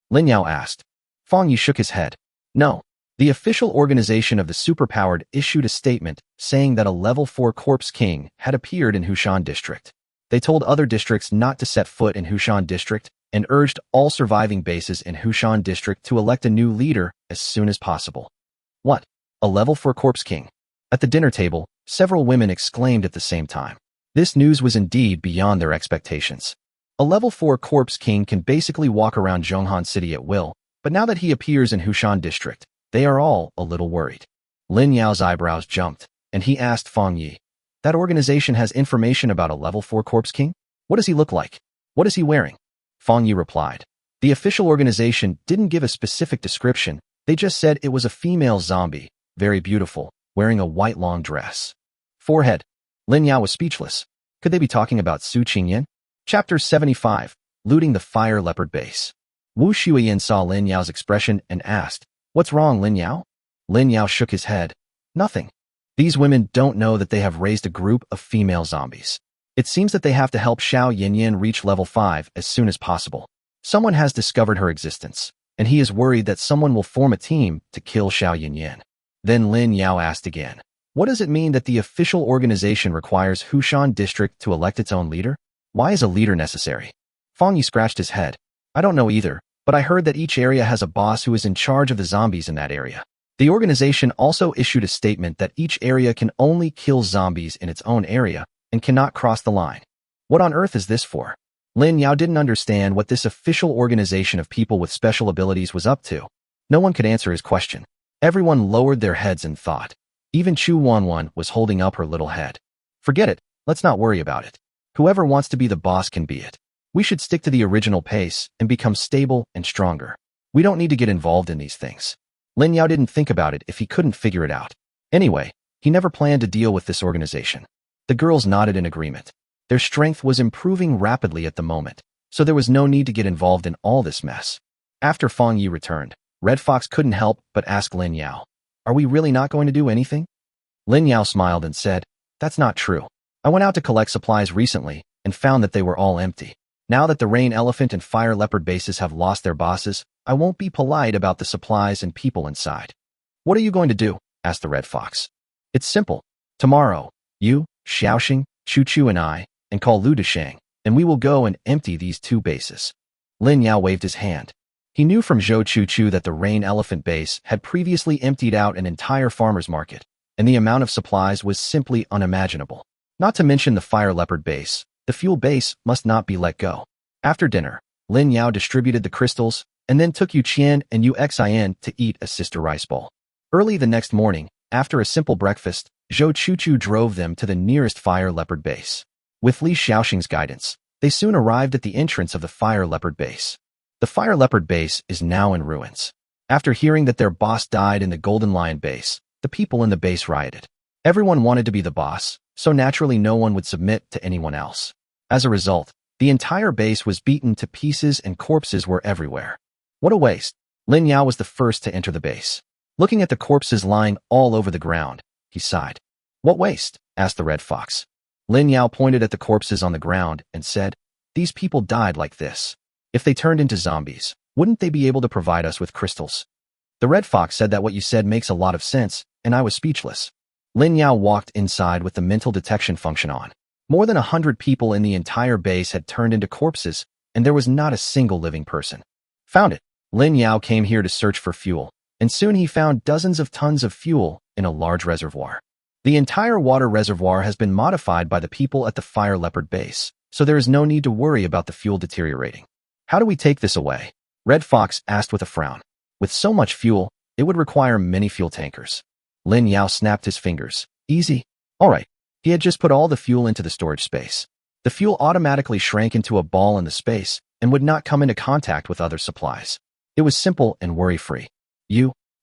Lin Yao asked. Fang Yi shook his head. No. The official organization of the Superpowered issued a statement saying that a level 4 corpse king had appeared in Hushan district. They told other districts not to set foot in Hushan district and urged all surviving bases in Hushan district to elect a new leader as soon as possible. What? A level 4 corpse king? At the dinner table, several women exclaimed at the same time. This news was indeed beyond their expectations. A level 4 corpse king can basically walk around Zhonghan City at will, but now that he appears in Hushan district, they are all a little worried. Lin Yao's eyebrows jumped, and he asked Fang Yi, that organization has information about a level 4 corpse king? What does he look like? What is he wearing? Fang Yi replied. The official organization didn't give a specific description, they just said it was a female zombie, very beautiful, wearing a white long dress. Forehead. Lin Yao was speechless. Could they be talking about Su Qingyan? Chapter 75, Looting the Fire Leopard Base. Wu Shuiyan saw Lin Yao's expression and asked, What's wrong, Lin Yao? Lin Yao shook his head. Nothing. These women don't know that they have raised a group of female zombies. It seems that they have to help Xiao Yinyan reach level 5 as soon as possible. Someone has discovered her existence, and he is worried that someone will form a team to kill Xiao Yinyan. Then Lin Yao asked again, what does it mean that the official organization requires Hushan district to elect its own leader? Why is a leader necessary? Fang Yi scratched his head. I don't know either, but I heard that each area has a boss who is in charge of the zombies in that area. The organization also issued a statement that each area can only kill zombies in its own area and cannot cross the line. What on earth is this for? Lin Yao didn't understand what this official organization of people with special abilities was up to. No one could answer his question. Everyone lowered their heads in thought. Even Chu Wanwan was holding up her little head. Forget it, let's not worry about it. Whoever wants to be the boss can be it. We should stick to the original pace and become stable and stronger. We don't need to get involved in these things. Lin Yao didn't think about it if he couldn't figure it out. Anyway, he never planned to deal with this organization. The girls nodded in agreement. Their strength was improving rapidly at the moment, so there was no need to get involved in all this mess. After Fang Yi returned, Red Fox couldn't help but ask Lin Yao, are we really not going to do anything? Lin Yao smiled and said, that's not true. I went out to collect supplies recently and found that they were all empty. Now that the Rain Elephant and Fire Leopard bases have lost their bosses, I won't be polite about the supplies and people inside. What are you going to do? Asked the Red Fox. It's simple. Tomorrow, you, Xiaoxing, Chu Chu and I, and call Lu Deshang, and we will go and empty these two bases. Lin Yao waved his hand. He knew from Zhou Chu Chu that the Rain Elephant base had previously emptied out an entire farmer's market, and the amount of supplies was simply unimaginable. Not to mention the Fire Leopard base, the fuel base must not be let go. After dinner, Lin Yao distributed the crystals, and then took Yu Qian and Yu Xin to eat a sister rice bowl. Early the next morning, after a simple breakfast, Zhou Chu Chu drove them to the nearest Fire Leopard base. With Li Xiaoxing's guidance, they soon arrived at the entrance of the Fire Leopard base. The Fire Leopard base is now in ruins. After hearing that their boss died in the Golden Lion base, the people in the base rioted. Everyone wanted to be the boss, so naturally no one would submit to anyone else. As a result, the entire base was beaten to pieces and corpses were everywhere. What a waste. Lin Yao was the first to enter the base. Looking at the corpses lying all over the ground, he sighed. What waste? Asked the Red Fox. Lin Yao pointed at the corpses on the ground and said, these people died like this. If they turned into zombies, wouldn't they be able to provide us with crystals? The Red Fox said that what you said makes a lot of sense, and I was speechless. Lin Yao walked inside with the mental detection function on. More than 100 people in the entire base had turned into corpses, and there was not a single living person. Found it. Lin Yao came here to search for fuel, and soon he found dozens of tons of fuel in a large reservoir. The entire water reservoir has been modified by the people at the Fire Leopard base, so there is no need to worry about the fuel deteriorating. How do we take this away? Red Fox asked with a frown. With so much fuel, it would require many fuel tankers. Lin Yao snapped his fingers. Easy. All right. He had just put all the fuel into the storage space. The fuel automatically shrank into a ball in the space and would not come into contact with other supplies. It was simple and worry-free.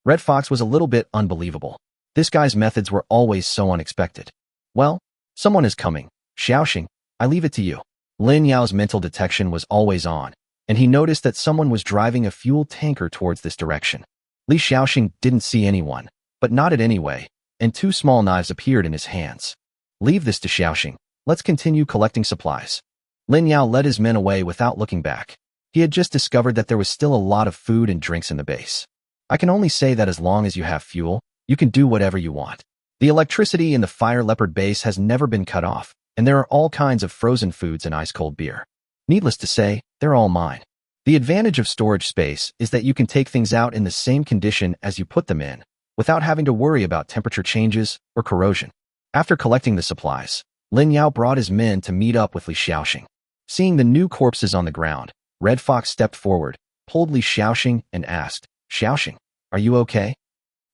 Red Fox was a little bit unbelievable. This guy's methods were always so unexpected. Well, someone is coming. Xiaoxing, I leave it to you. Lin Yao's mental detection was always on, and he noticed that someone was driving a fuel tanker towards this direction. Li Xiaoxing didn't see anyone, but nodded anyway, and two small knives appeared in his hands. Leave this to Xiaoxing. Let's continue collecting supplies. Lin Yao led his men away without looking back. He had just discovered that there was still a lot of food and drinks in the base. I can only say that as long as you have fuel, you can do whatever you want. The electricity in the Fire Leopard base has never been cut off, and there are all kinds of frozen foods and ice-cold beer. Needless to say, they're all mine. The advantage of storage space is that you can take things out in the same condition as you put them in, without having to worry about temperature changes or corrosion. After collecting the supplies, Lin Yao brought his men to meet up with Li Xiaoxing. Seeing the new corpses on the ground, Red Fox stepped forward, pulled Li Xiaoxing, and asked, "Xiaoxing, are you okay?"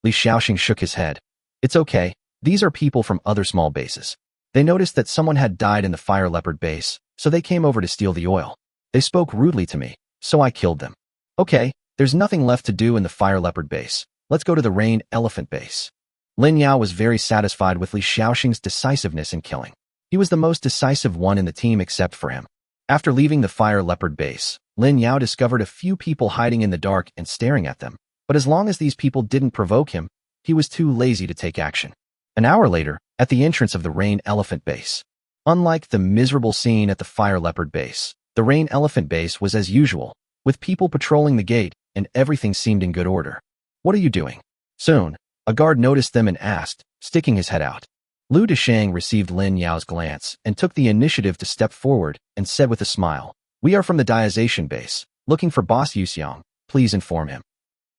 Li Xiaoxing shook his head. "It's okay. These are people from other small bases. They noticed that someone had died in the Fire Leopard base, so they came over to steal the oil. They spoke rudely to me, so I killed them. Okay, there's nothing left to do in the Fire Leopard base. Let's go to the Rain Elephant base." Lin Yao was very satisfied with Li Xiaoxing's decisiveness in killing. He was the most decisive one in the team except for him. After leaving the Fire Leopard base, Lin Yao discovered a few people hiding in the dark and staring at them, but as long as these people didn't provoke him, he was too lazy to take action. An hour later, at the entrance of the Rain Elephant base. Unlike the miserable scene at the Fire Leopard base, the Rain Elephant base was as usual, with people patrolling the gate, and everything seemed in good order. "What are you doing?" Soon, a guard noticed them and asked, sticking his head out. Lu Deshang received Lin Yao's glance and took the initiative to step forward and said with a smile, "We are from the Diazation base, looking for Boss Yuxiang. Please inform him."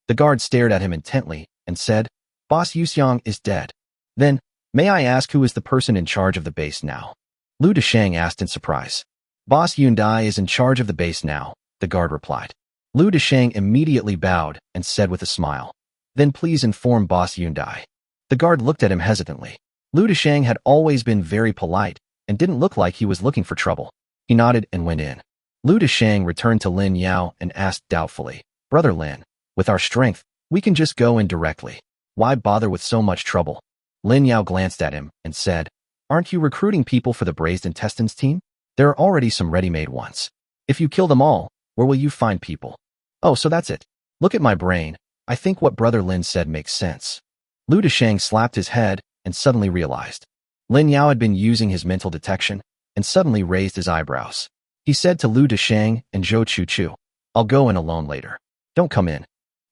The guard stared at him intently and said, "Boss Yuxiang is dead. Then, may I ask who is the person in charge of the base now?" Lu Deshang asked in surprise. "Boss Yundai is in charge of the base now," the guard replied. Lu Deshang immediately bowed and said with a smile, "Then please inform Boss Yundai." The guard looked at him hesitantly. Lu Deshang had always been very polite and didn't look like he was looking for trouble. He nodded and went in. Lu Deshang returned to Lin Yao and asked doubtfully, "Brother Lin, with our strength, we can just go in directly. Why bother with so much trouble?" Lin Yao glanced at him and said, "Aren't you recruiting people for the Braised Intestines team? There are already some ready-made ones. If you kill them all, where will you find people?" "Oh, so that's it. Look at my brain. I think what Brother Lin said makes sense." Lu Deshang slapped his head and suddenly realized. Lin Yao had been using his mental detection and suddenly raised his eyebrows. He said to Lu Deshang and Zhou Chuchu, "I'll go in alone later. Don't come in."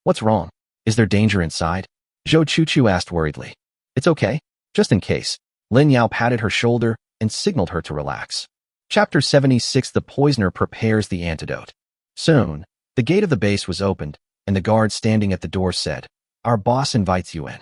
"What's wrong? Is there danger inside?" Zhou Chuchu asked worriedly. "It's okay, just in case." Lin Yao patted her shoulder and signaled her to relax. Chapter 76. The Poisoner prepares the antidote. Soon, the gate of the base was opened, and the guard standing at the door said, "Our boss invites you in."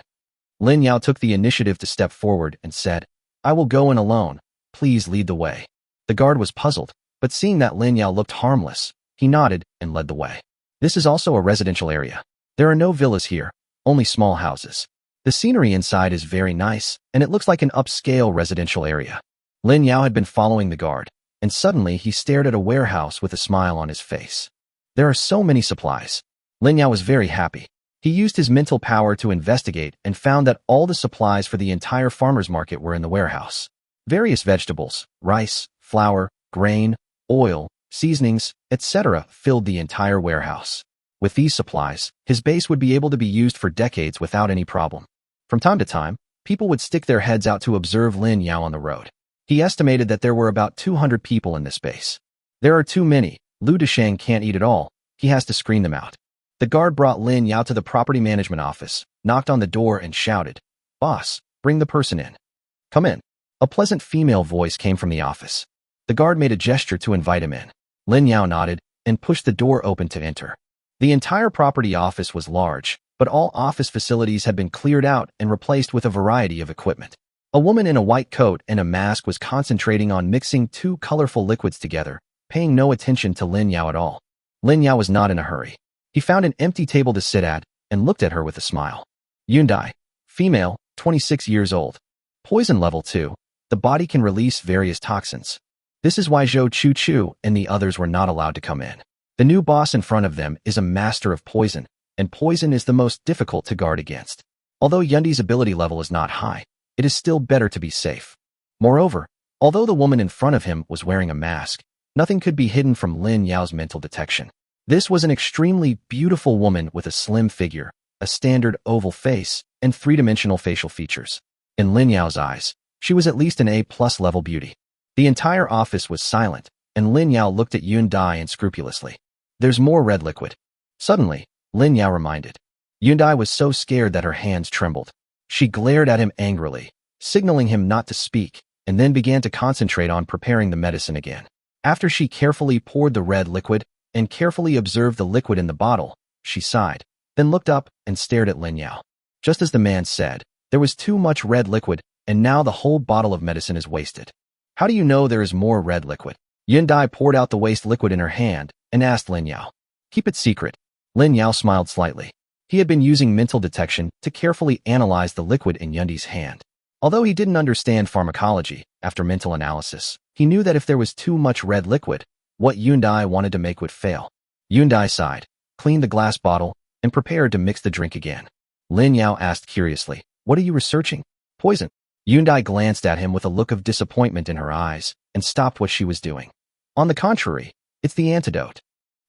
Lin Yao took the initiative to step forward and said, "I will go in alone. Please lead the way." The guard was puzzled, but seeing that Lin Yao looked harmless, he nodded and led the way. This is also a residential area. There are no villas here, only small houses. The scenery inside is very nice, and it looks like an upscale residential area. Lin Yao had been following the guard, and suddenly he stared at a warehouse with a smile on his face. There are so many supplies. Lin Yao was very happy. He used his mental power to investigate and found that all the supplies for the entire farmer's market were in the warehouse. Various vegetables, rice, flour, grain, oil, seasonings, etc. filled the entire warehouse. With these supplies, his base would be able to be used for decades without any problem. From time to time, people would stick their heads out to observe Lin Yao on the road. He estimated that there were about 200 people in this base. There are too many. Lu Deshang can't eat it all. He has to screen them out. The guard brought Lin Yao to the property management office, knocked on the door and shouted, "Boss, bring the person in." "Come in." A pleasant female voice came from the office. The guard made a gesture to invite him in. Lin Yao nodded and pushed the door open to enter. The entire property office was large, but all office facilities had been cleared out and replaced with a variety of equipment. A woman in a white coat and a mask was concentrating on mixing two colorful liquids together, paying no attention to Lin Yao at all. Lin Yao was not in a hurry. He found an empty table to sit at and looked at her with a smile. Yundai, female, 26 years old. Poison level 2. The body can release various toxins. This is why Zhou Chuchu and the others were not allowed to come in. The new boss in front of them is a master of poison, and poison is the most difficult to guard against. Although Yundai's ability level is not high, it is still better to be safe. Moreover, although the woman in front of him was wearing a mask, nothing could be hidden from Lin Yao's mental detection. This was an extremely beautiful woman with a slim figure, a standard oval face, and three-dimensional facial features. In Lin Yao's eyes, she was at least an A-plus level beauty. The entire office was silent, and Lin Yao looked at Yun Dai unscrupulously. There's more red liquid. Suddenly, Lin Yao reminded. Yun Dai was so scared that her hands trembled. She glared at him angrily, signaling him not to speak, and then began to concentrate on preparing the medicine again. After she carefully poured the red liquid and carefully observed the liquid in the bottle, she sighed, then looked up and stared at Lin Yao. Just as the man said, there was too much red liquid, and now the whole bottle of medicine is wasted. How do you know there is more red liquid? Yun Dai poured out the waste liquid in her hand and asked Lin Yao. Keep it secret. Lin Yao smiled slightly. He had been using mental detection to carefully analyze the liquid in Yun Dai's hand. Although he didn't understand pharmacology, after mental analysis, he knew that if there was too much red liquid, what Yun Dai wanted to make would fail. Yun Dai sighed, cleaned the glass bottle, and prepared to mix the drink again. Lin Yao asked curiously, "What are you researching?" "Poison." Yun Dai glanced at him with a look of disappointment in her eyes and stopped what she was doing. "On the contrary, it's the antidote."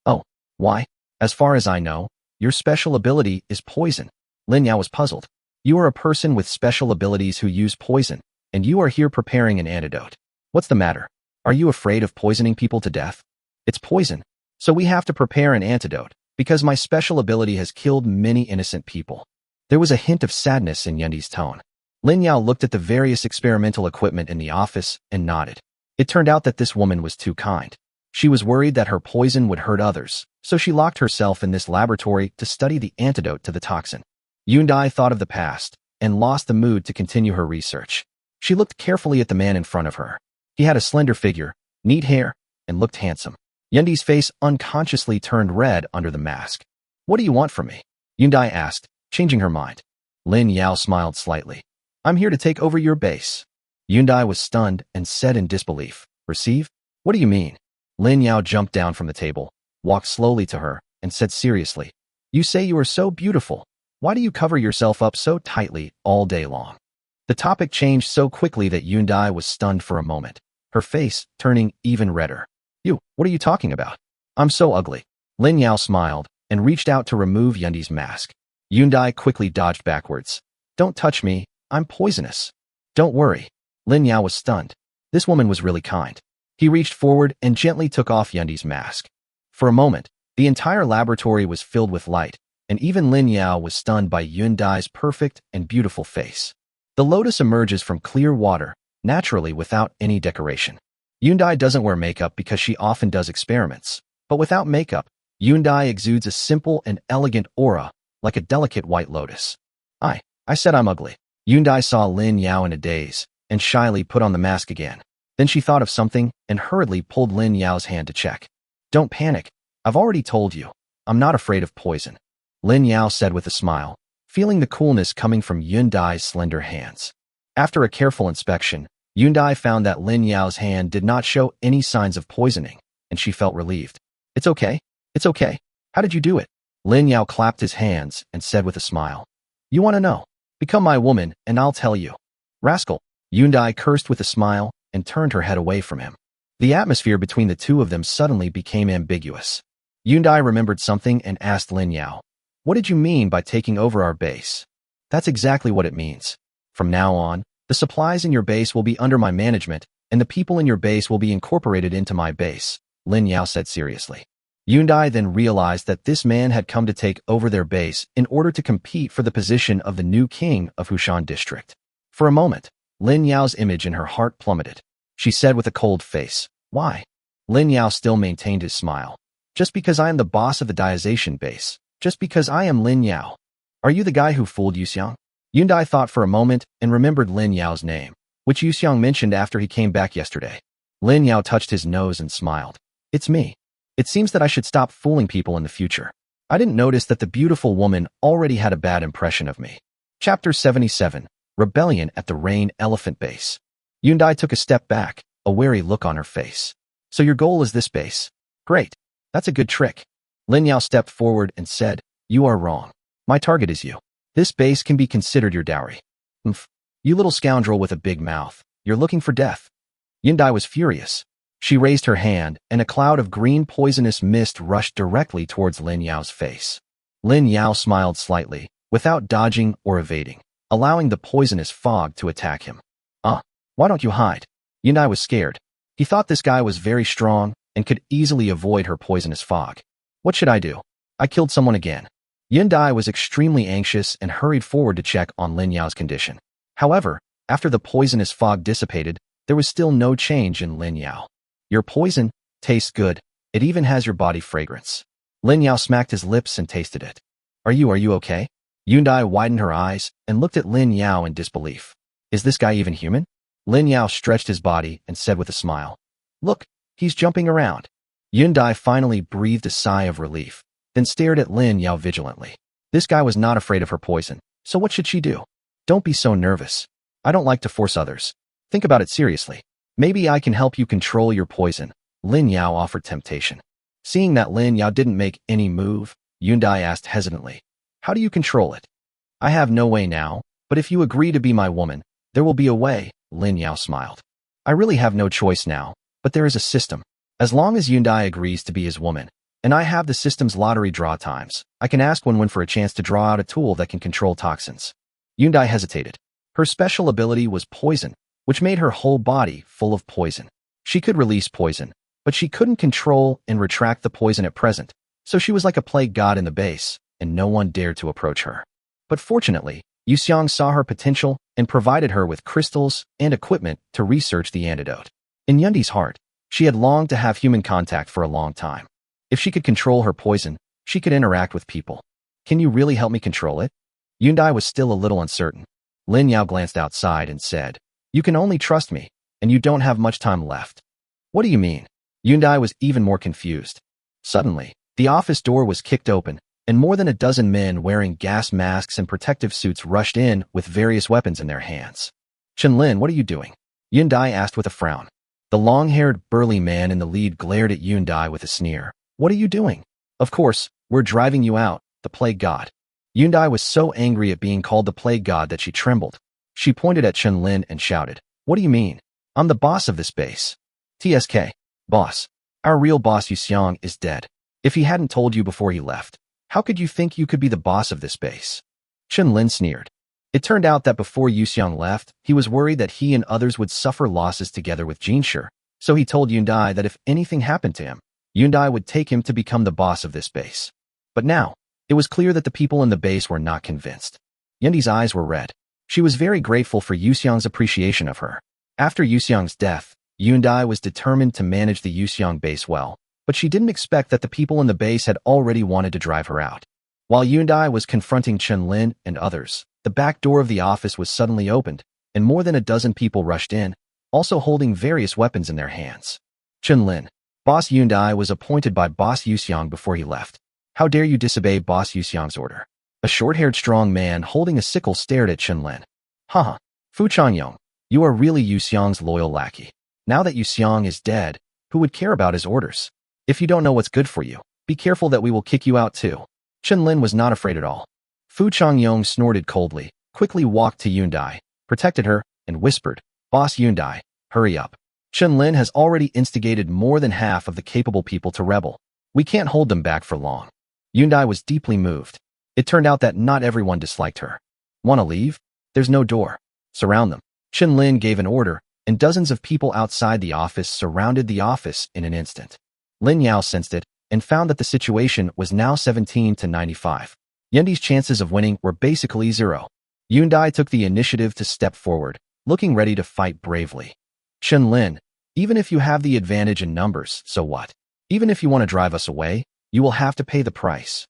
"Oh, why?" "As far as I know, your special ability is poison." Lin Yao was puzzled. "You are a person with special abilities who use poison, and you are here preparing an antidote. What's the matter? Are you afraid of poisoning people to death?" "It's poison, so we have to prepare an antidote, because my special ability has killed many innocent people." There was a hint of sadness in Yun Dai's tone. Lin Yao looked at the various experimental equipment in the office and nodded. It turned out that this woman was too kind. She was worried that her poison would hurt others, so she locked herself in this laboratory to study the antidote to the toxin. Yun Dai thought of the past and lost the mood to continue her research. She looked carefully at the man in front of her. He had a slender figure, neat hair, and looked handsome. Yun Dai's face unconsciously turned red under the mask. "What do you want from me?" Yun Dai asked, changing her mind. Lin Yao smiled slightly. "I'm here to take over your base." Yun Dai was stunned and said in disbelief, "Receive? What do you mean?" Lin Yao jumped down from the table, walked slowly to her, and said seriously, "You say you are so beautiful. Why do you cover yourself up so tightly all day long?" The topic changed so quickly that Yun Dai was stunned for a moment, her face turning even redder. What are you talking about?" "I'm so ugly." Lin Yao smiled and reached out to remove Yun Dai's mask. Yun Dai quickly dodged backwards. "Don't touch me, I'm poisonous." "Don't worry." Lin Yao was stunned. This woman was really kind. He reached forward and gently took off Yun Dai's mask. For a moment, the entire laboratory was filled with light, and even Lin Yao was stunned by Yun Dai's perfect and beautiful face. The lotus emerges from clear water, naturally without any decoration. Yun Dai doesn't wear makeup because she often does experiments, but without makeup, Yun Dai exudes a simple and elegant aura, like a delicate white lotus. I said I'm ugly." Yun Dai saw Lin Yao in a daze, and shyly put on the mask again. Then she thought of something and hurriedly pulled Lin Yao's hand to check. "Don't panic. I've already told you. I'm not afraid of poison," Lin Yao said with a smile, feeling the coolness coming from Yun Dai's slender hands. After a careful inspection, Yun Dai found that Lin Yao's hand did not show any signs of poisoning, and she felt relieved. It's okay. How did you do it?" Lin Yao clapped his hands and said with a smile. "You want to know? Become my woman and I'll tell you." "Rascal." Yun Dai cursed with a smile and turned her head away from him. The atmosphere between the two of them suddenly became ambiguous. Yun Dai remembered something and asked Lin Yao, "What did you mean by taking over our base?" "That's exactly what it means. From now on, the supplies in your base will be under my management, and the people in your base will be incorporated into my base," Lin Yao said seriously. Yun Dai then realized that this man had come to take over their base in order to compete for the position of the new king of Hushan district. For a moment, Lin Yao's image in her heart plummeted. She said with a cold face, "Why?" Lin Yao still maintained his smile. "Just because I am the boss of the Diazation base. Just because I am Lin Yao." "Are you the guy who fooled Yuxiang?" Yun Dai thought for a moment and remembered Lin Yao's name, which Yuxiang mentioned after he came back yesterday. Lin Yao touched his nose and smiled. "It's me. It seems that I should stop fooling people in the future. I didn't notice that the beautiful woman already had a bad impression of me." Chapter 77, Rebellion at the Rain Elephant Base. Yun Dai took a step back, a wary look on her face. "So your goal is this base? Great. That's a good trick." Lin Yao stepped forward and said, "You are wrong. My target is you. This base can be considered your dowry." "Umph. You little scoundrel with a big mouth. You're looking for death." Yun Dai was furious. She raised her hand, and a cloud of green poisonous mist rushed directly towards Lin Yao's face. Lin Yao smiled slightly, without dodging or evading, allowing the poisonous fog to attack him. Why don't you hide? Yundai was scared. He thought this guy was very strong and could easily avoid her poisonous fog. What should I do? I killed someone again. Yundai was extremely anxious and hurried forward to check on Lin Yao's condition. However, after the poisonous fog dissipated, there was still no change in Lin Yao. Your poison tastes good. It even has your body fragrance. Lin Yao smacked his lips and tasted it. Are you okay? Yundai widened her eyes and looked at Lin Yao in disbelief. Is this guy even human? Lin Yao stretched his body and said with a smile, Look, he's jumping around. Yundai finally breathed a sigh of relief, then stared at Lin Yao vigilantly. This guy was not afraid of her poison, so what should she do? Don't be so nervous. I don't like to force others. Think about it seriously. Maybe I can help you control your poison. Lin Yao offered temptation. Seeing that Lin Yao didn't make any move, Yundai asked hesitantly, How do you control it? I have no way now, but if you agree to be my woman, there will be a way. Lin Yao smiled. I really have no choice now, but there is a system. As long as Yundai agrees to be his woman, and I have the system's lottery draw times, I can ask one for a chance to draw out a tool that can control toxins. Yundai hesitated. Her special ability was poison, which made her whole body full of poison. She could release poison, but she couldn't control and retract the poison at present, so she was like a plague god in the base, and no one dared to approach her. But fortunately, Yuxiang saw her potential and provided her with crystals and equipment to research the antidote. In Yundi's heart, she had longed to have human contact for a long time. If she could control her poison, she could interact with people. Can you really help me control it? Yundai was still a little uncertain. Lin Yao glanced outside and said, You can only trust me, and you don't have much time left. What do you mean? Yundai was even more confused. Suddenly, the office door was kicked open, and more than a dozen men wearing gas masks and protective suits rushed in with various weapons in their hands. Chenlin, what are you doing? Yundai asked with a frown. The long-haired, burly man in the lead glared at Yundai with a sneer. What are you doing? Of course, we're driving you out, the plague god. Yundai was so angry at being called the plague god that she trembled. She pointed at Chenlin and shouted, What do you mean? I'm the boss of this base. TSK. Boss. Our real boss Yuxiang is dead. If he hadn't told you before he left, how could you think you could be the boss of this base? Chenlin sneered. It turned out that before Yuxiang left, he was worried that he and others would suffer losses together with Jinshi, so he told Yundai that if anything happened to him, Yundai would take him to become the boss of this base. But now, it was clear that the people in the base were not convinced. Yundi's eyes were red. She was very grateful for Yuxiang's appreciation of her. After Yuxiang's death, Yundai was determined to manage the Yuxiang base well, but she didn't expect that the people in the base had already wanted to drive her out. While Yundai was confronting Chenlin and others, the back door of the office was suddenly opened, and more than a dozen people rushed in, also holding various weapons in their hands. Chenlin. Boss Yundai was appointed by Boss Yuxiang before he left. How dare you disobey Boss Yuxiang's order? A short-haired strong man holding a sickle stared at Chenlin. Haha. Fu Changyong, you are really Yuxiang's loyal lackey. Now that Yuxiang is dead, who would care about his orders? If you don't know what's good for you, be careful that we will kick you out too. Chenlin was not afraid at all. Fu Changyong snorted coldly, quickly walked to Yundai, protected her, and whispered, Boss Yundai, hurry up. Chenlin has already instigated more than half of the capable people to rebel. We can't hold them back for long. Yundai was deeply moved. It turned out that not everyone disliked her. Want to leave? There's no door. Surround them. Chenlin gave an order, and dozens of people outside the office surrounded the office in an instant. Lin Yao sensed it, and found that the situation was now 17-95. Yundi's chances of winning were basically zero. Yundai took the initiative to step forward, looking ready to fight bravely. Chenlin, even if you have the advantage in numbers, so what? Even if you want to drive us away, you will have to pay the price.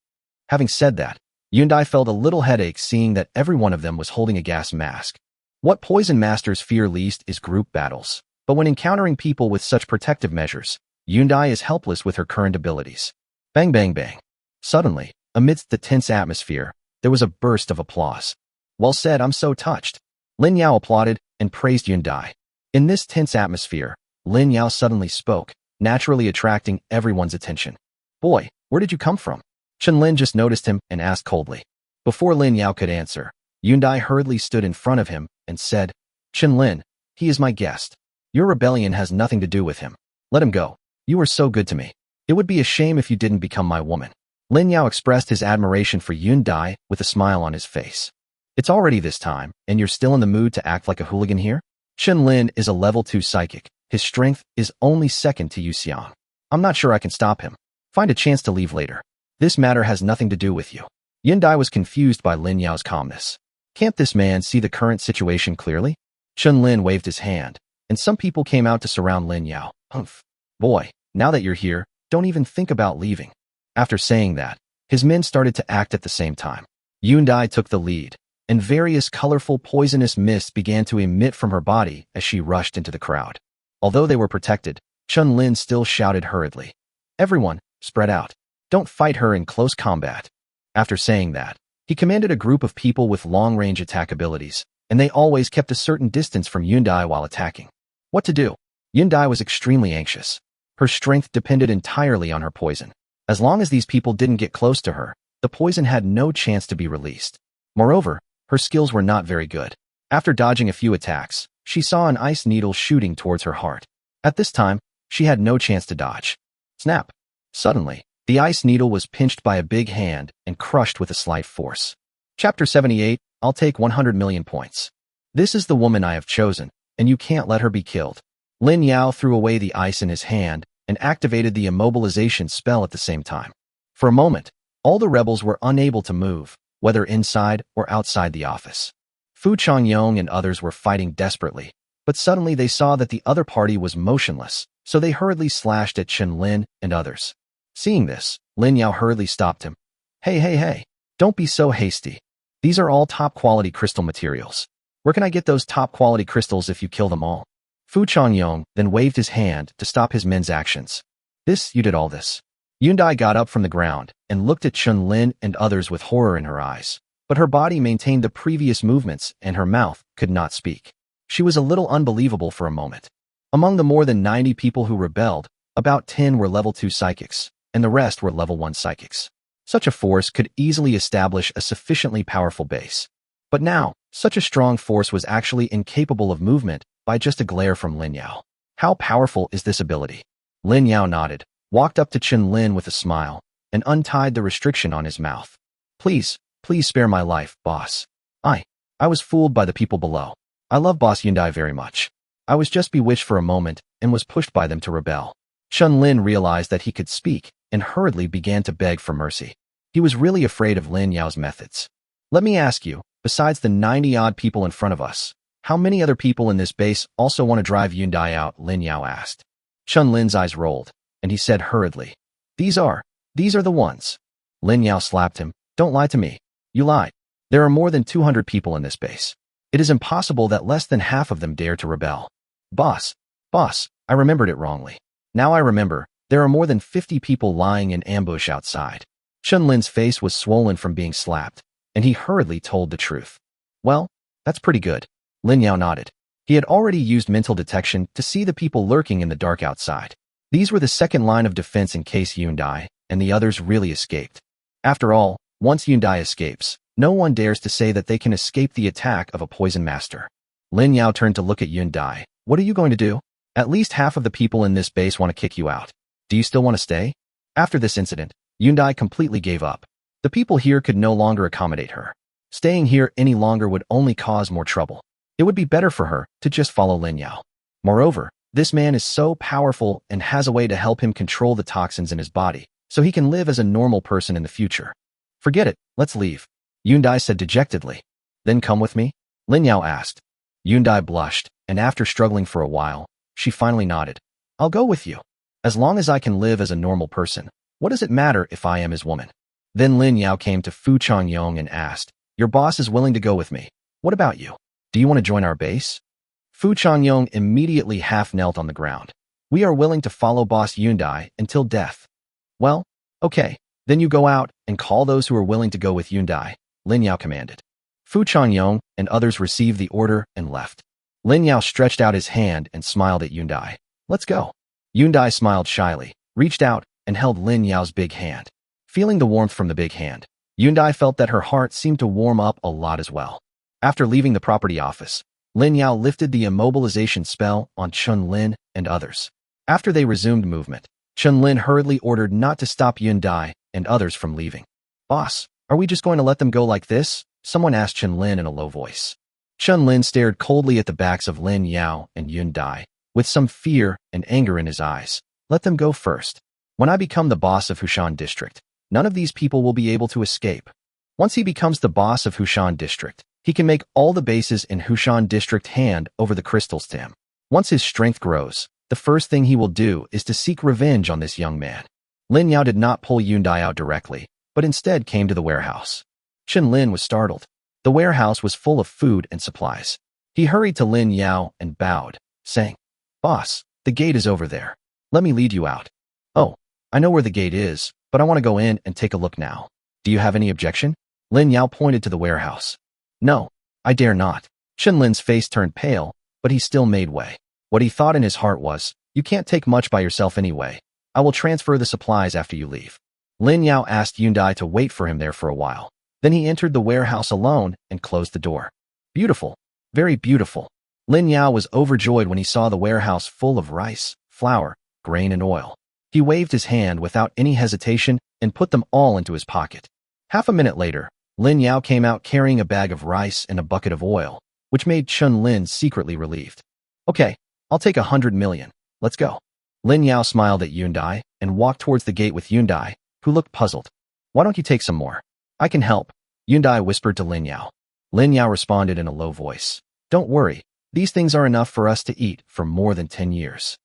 Having said that, Yundai felt a little headache seeing that every one of them was holding a gas mask. What poison masters fear least is group battles, but when encountering people with such protective measures, Yundai is helpless with her current abilities. Bang bang bang. Suddenly, amidst the tense atmosphere, there was a burst of applause. Well said, I'm so touched. Lin Yao applauded and praised Yundai. In this tense atmosphere, Lin Yao suddenly spoke, naturally attracting everyone's attention. Boy, where did you come from? Chenlin just noticed him and asked coldly. Before Lin Yao could answer, Yundai hurriedly stood in front of him and said, Chenlin, he is my guest. Your rebellion has nothing to do with him. Let him go. You are so good to me. It would be a shame if you didn't become my woman. Lin Yao expressed his admiration for Yun Dai with a smile on his face. It's already this time, and you're still in the mood to act like a hooligan here? Chen Lin is a level 2 psychic. His strength is only second to Yu Xiang. I'm not sure I can stop him. Find a chance to leave later. This matter has nothing to do with you. Yun Dai was confused by Lin Yao's calmness. Can't this man see the current situation clearly? Chen Lin waved his hand, and some people came out to surround Lin Yao. Humph. Boy, now that you're here, don't even think about leaving. After saying that, his men started to act at the same time. Yun Dai took the lead, and various colorful poisonous mists began to emit from her body as she rushed into the crowd. Although they were protected, Chen Lin still shouted hurriedly, "Everyone, spread out. Don't fight her in close combat." After saying that, he commanded a group of people with long-range attack abilities, and they always kept a certain distance from Yun Dai while attacking. What to do? Yun Dai was extremely anxious. Her strength depended entirely on her poison. As long as these people didn't get close to her, the poison had no chance to be released. Moreover, her skills were not very good. After dodging a few attacks, she saw an ice needle shooting towards her heart. At this time, she had no chance to dodge. Snap! Suddenly, the ice needle was pinched by a big hand and crushed with a slight force. Chapter 78, I'll take 100 million points. This is the woman I have chosen, and you can't let her be killed. Lin Yao threw away the ice in his hand and activated the immobilization spell at the same time. For a moment, all the rebels were unable to move, whether inside or outside the office. Fu Changyong and others were fighting desperately, but suddenly they saw that the other party was motionless, so they hurriedly slashed at Chen Lin and others. Seeing this, Lin Yao hurriedly stopped him. Hey, don't be so hasty. These are all top-quality crystal materials. Where can I get those top-quality crystals if you kill them all? Fu Changyong then waved his hand to stop his men's actions. You did all this. Yun Dai got up from the ground and looked at Chen Lin and others with horror in her eyes, but her body maintained the previous movements and her mouth could not speak. She was a little unbelievable for a moment. Among the more than 90 people who rebelled, about 10 were level 2 psychics, and the rest were level 1 psychics. Such a force could easily establish a sufficiently powerful base. But now, such a strong force was actually incapable of movement by just a glare from Lin Yao. How powerful is this ability? Lin Yao nodded, walked up to Chen Lin with a smile, and untied the restriction on his mouth. Please spare my life, boss. I was fooled by the people below. I love Boss Yun Dai very much. I was just bewitched for a moment and was pushed by them to rebel. Chen Lin realized that he could speak and hurriedly began to beg for mercy. He was really afraid of Lin Yao's methods. Let me ask you, besides the 90-odd people in front of us, how many other people in this base also want to drive Yun Dai out? Lin Yao asked. Chen Lin's eyes rolled, and he said hurriedly, These are the ones. Lin Yao slapped him. Don't lie to me. You lied. There are more than 200 people in this base. It is impossible that less than half of them dare to rebel. Boss, I remembered it wrongly. Now I remember, there are more than 50 people lying in ambush outside. Chen Lin's face was swollen from being slapped, and he hurriedly told the truth. Well, that's pretty good. Lin Yao nodded. He had already used mental detection to see the people lurking in the dark outside. These were the second line of defense in case Yun Dai and the others really escaped. After all, once Yun Dai escapes, no one dares to say that they can escape the attack of a poison master. Lin Yao turned to look at Yun Dai. What are you going to do? At least half of the people in this base want to kick you out. Do you still want to stay? After this incident, Yun Dai completely gave up. The people here could no longer accommodate her. Staying here any longer would only cause more trouble. It would be better for her to just follow Lin Yao. Moreover, this man is so powerful and has a way to help him control the toxins in his body, so he can live as a normal person in the future. Forget it, let's leave. Yun Dai said dejectedly. Then come with me? Lin Yao asked. Yun Dai blushed, and after struggling for a while, she finally nodded. I'll go with you. As long as I can live as a normal person, what does it matter if I am his woman? Then Lin Yao came to Fu Changyong and asked, Your boss is willing to go with me. What about you? Do you want to join our base? Fu Changyong immediately half-knelt on the ground. We are willing to follow Boss Yun Dai until death. Well, okay, then you go out and call those who are willing to go with Yun Dai, Lin Yao commanded. Fu Changyong and others received the order and left. Lin Yao stretched out his hand and smiled at Yun Dai. Let's go. Yun Dai smiled shyly, reached out, and held Lin Yao's big hand. Feeling the warmth from the big hand, Yun Dai felt that her heart seemed to warm up a lot as well. After leaving the property office, Lin Yao lifted the immobilization spell on Chen Lin and others. After they resumed movement, Chen Lin hurriedly ordered not to stop Yun Dai and others from leaving. Boss, are we just going to let them go like this? Someone asked Chen Lin in a low voice. Chen Lin stared coldly at the backs of Lin Yao and Yun Dai, with some fear and anger in his eyes. Let them go first. When I become the boss of Hushan District, none of these people will be able to escape. Once he becomes the boss of Hushan District, he can make all the bases in Hushan District hand over the crystals to him. Once his strength grows, the first thing he will do is to seek revenge on this young man. Lin Yao did not pull Yun Dai out directly, but instead came to the warehouse. Chen Lin was startled. The warehouse was full of food and supplies. He hurried to Lin Yao and bowed, saying, "Boss, the gate is over there. Let me lead you out." "Oh, I know where the gate is, but I want to go in and take a look now. Do you have any objection?" Lin Yao pointed to the warehouse. "No, I dare not." Chen Lin's face turned pale, but he still made way. What he thought in his heart was, "You can't take much by yourself anyway. I will transfer the supplies after you leave." Lin Yao asked Yun Dai to wait for him there for a while. Then he entered the warehouse alone and closed the door. Beautiful. Very beautiful. Lin Yao was overjoyed when he saw the warehouse full of rice, flour, grain, and oil. He waved his hand without any hesitation and put them all into his pocket. Half a minute later, Lin Yao came out carrying a bag of rice and a bucket of oil, which made Chen Lin secretly relieved. "Okay, I'll take 100 million. Let's go." Lin Yao smiled at Yun Dai and walked towards the gate with Yun Dai, who looked puzzled. "Why don't you take some more? I can help," Yun Dai whispered to Lin Yao. Lin Yao responded in a low voice. "Don't worry, these things are enough for us to eat for more than 10 years.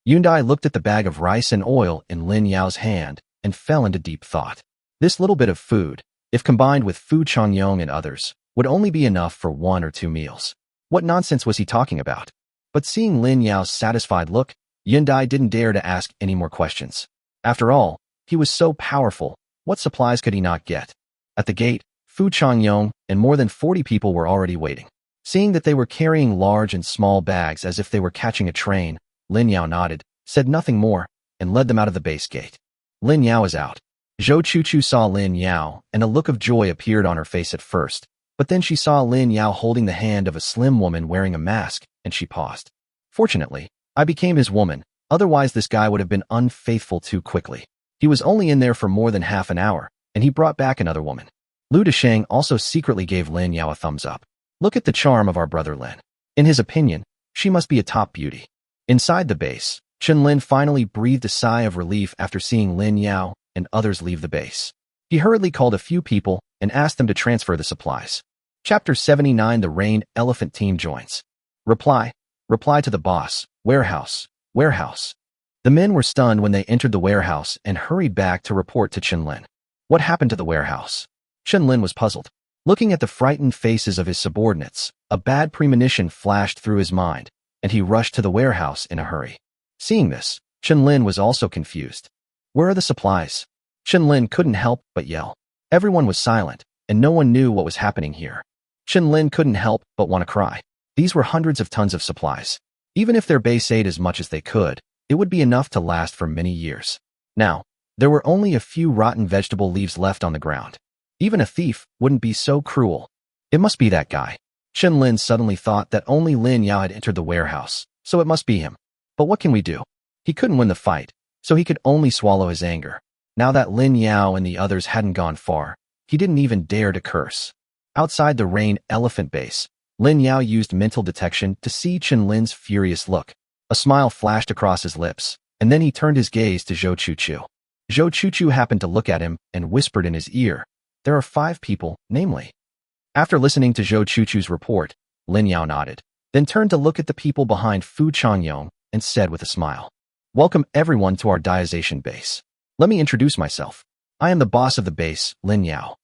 Yun Dai looked at the bag of rice and oil in Lin Yao's hand and fell into deep thought. This little bit of food, if combined with Fu Changyong and others, would only be enough for 1 or 2 meals. What nonsense was he talking about? But seeing Lin Yao's satisfied look, Yun Dai didn't dare to ask any more questions. After all, he was so powerful, what supplies could he not get? At the gate, Fu Changyong and more than 40 people were already waiting. Seeing that they were carrying large and small bags as if they were catching a train, Lin Yao nodded, said nothing more, and led them out of the base gate. Lin Yao is out. Zhou Chuchu saw Lin Yao, and a look of joy appeared on her face at first, but then she saw Lin Yao holding the hand of a slim woman wearing a mask, and she paused. "Fortunately, I became his woman, otherwise this guy would have been unfaithful too quickly. He was only in there for more than half an hour, and he brought back another woman." Lu Desheng also secretly gave Lin Yao a thumbs up. "Look at the charm of our brother Lin. In his opinion, she must be a top beauty." Inside the base, Chen Lin finally breathed a sigh of relief after seeing Lin Yao and others leave the base. He hurriedly called a few people and asked them to transfer the supplies. Chapter 79. The Rain Elephant Team joins. Reply to the boss. Warehouse. The men were stunned when they entered the warehouse and hurried back to report to Chen Lin. What happened to the warehouse? Chen Lin was puzzled. Looking at the frightened faces of his subordinates, a bad premonition flashed through his mind, and he rushed to the warehouse in a hurry. Seeing this, Chen Lin was also confused. "Where are the supplies?" Chen Lin couldn't help but yell. Everyone was silent, and no one knew what was happening here. Chen Lin couldn't help but want to cry. These were hundreds of tons of supplies. Even if their base ate as much as they could, it would be enough to last for many years. Now, there were only a few rotten vegetable leaves left on the ground. Even a thief wouldn't be so cruel. It must be that guy. Chen Lin suddenly thought that only Lin Yao had entered the warehouse, so it must be him. But what can we do? He couldn't win the fight, so he could only swallow his anger. Now that Lin Yao and the others hadn't gone far, he didn't even dare to curse. Outside the Rain Elephant base, Lin Yao used mental detection to see Chen Lin's furious look. A smile flashed across his lips, and then he turned his gaze to Zhou Chuchu. Zhou Chuchu happened to look at him and whispered in his ear, "There are 5 people, namely." After listening to Zhou Chuchu's report, Lin Yao nodded, then turned to look at the people behind Fu Changyong and said with a smile, "Welcome everyone to our Diazation base. Let me introduce myself. I am the boss of the base, Lin Yao.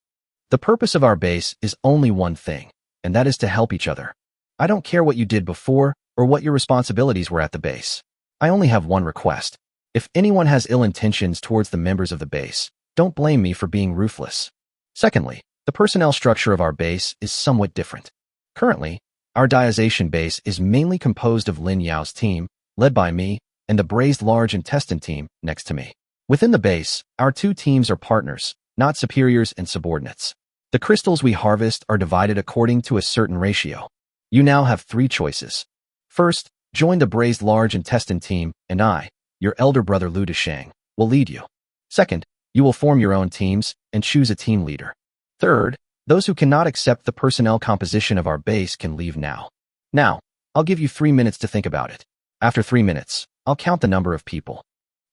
The purpose of our base is only one thing, and that is to help each other. I don't care what you did before or what your responsibilities were at the base. I only have one request. If anyone has ill intentions towards the members of the base, don't blame me for being ruthless. Secondly, the personnel structure of our base is somewhat different. Currently, our Diazation base is mainly composed of Lin Yao's team, led by me, and the Braised Large Intestine team next to me. Within the base, our 2 teams are partners, not superiors and subordinates. The crystals we harvest are divided according to a certain ratio. You now have 3 choices. First, join the Braised Large Intestine team, and I, your elder brother Lu Desheng, will lead you. Second, You will form your own teams and choose a team leader. Third, those who cannot accept the personnel composition of our base can leave now. Now, I'll give you 3 minutes to think about it. After 3 minutes, I'll count the number of people.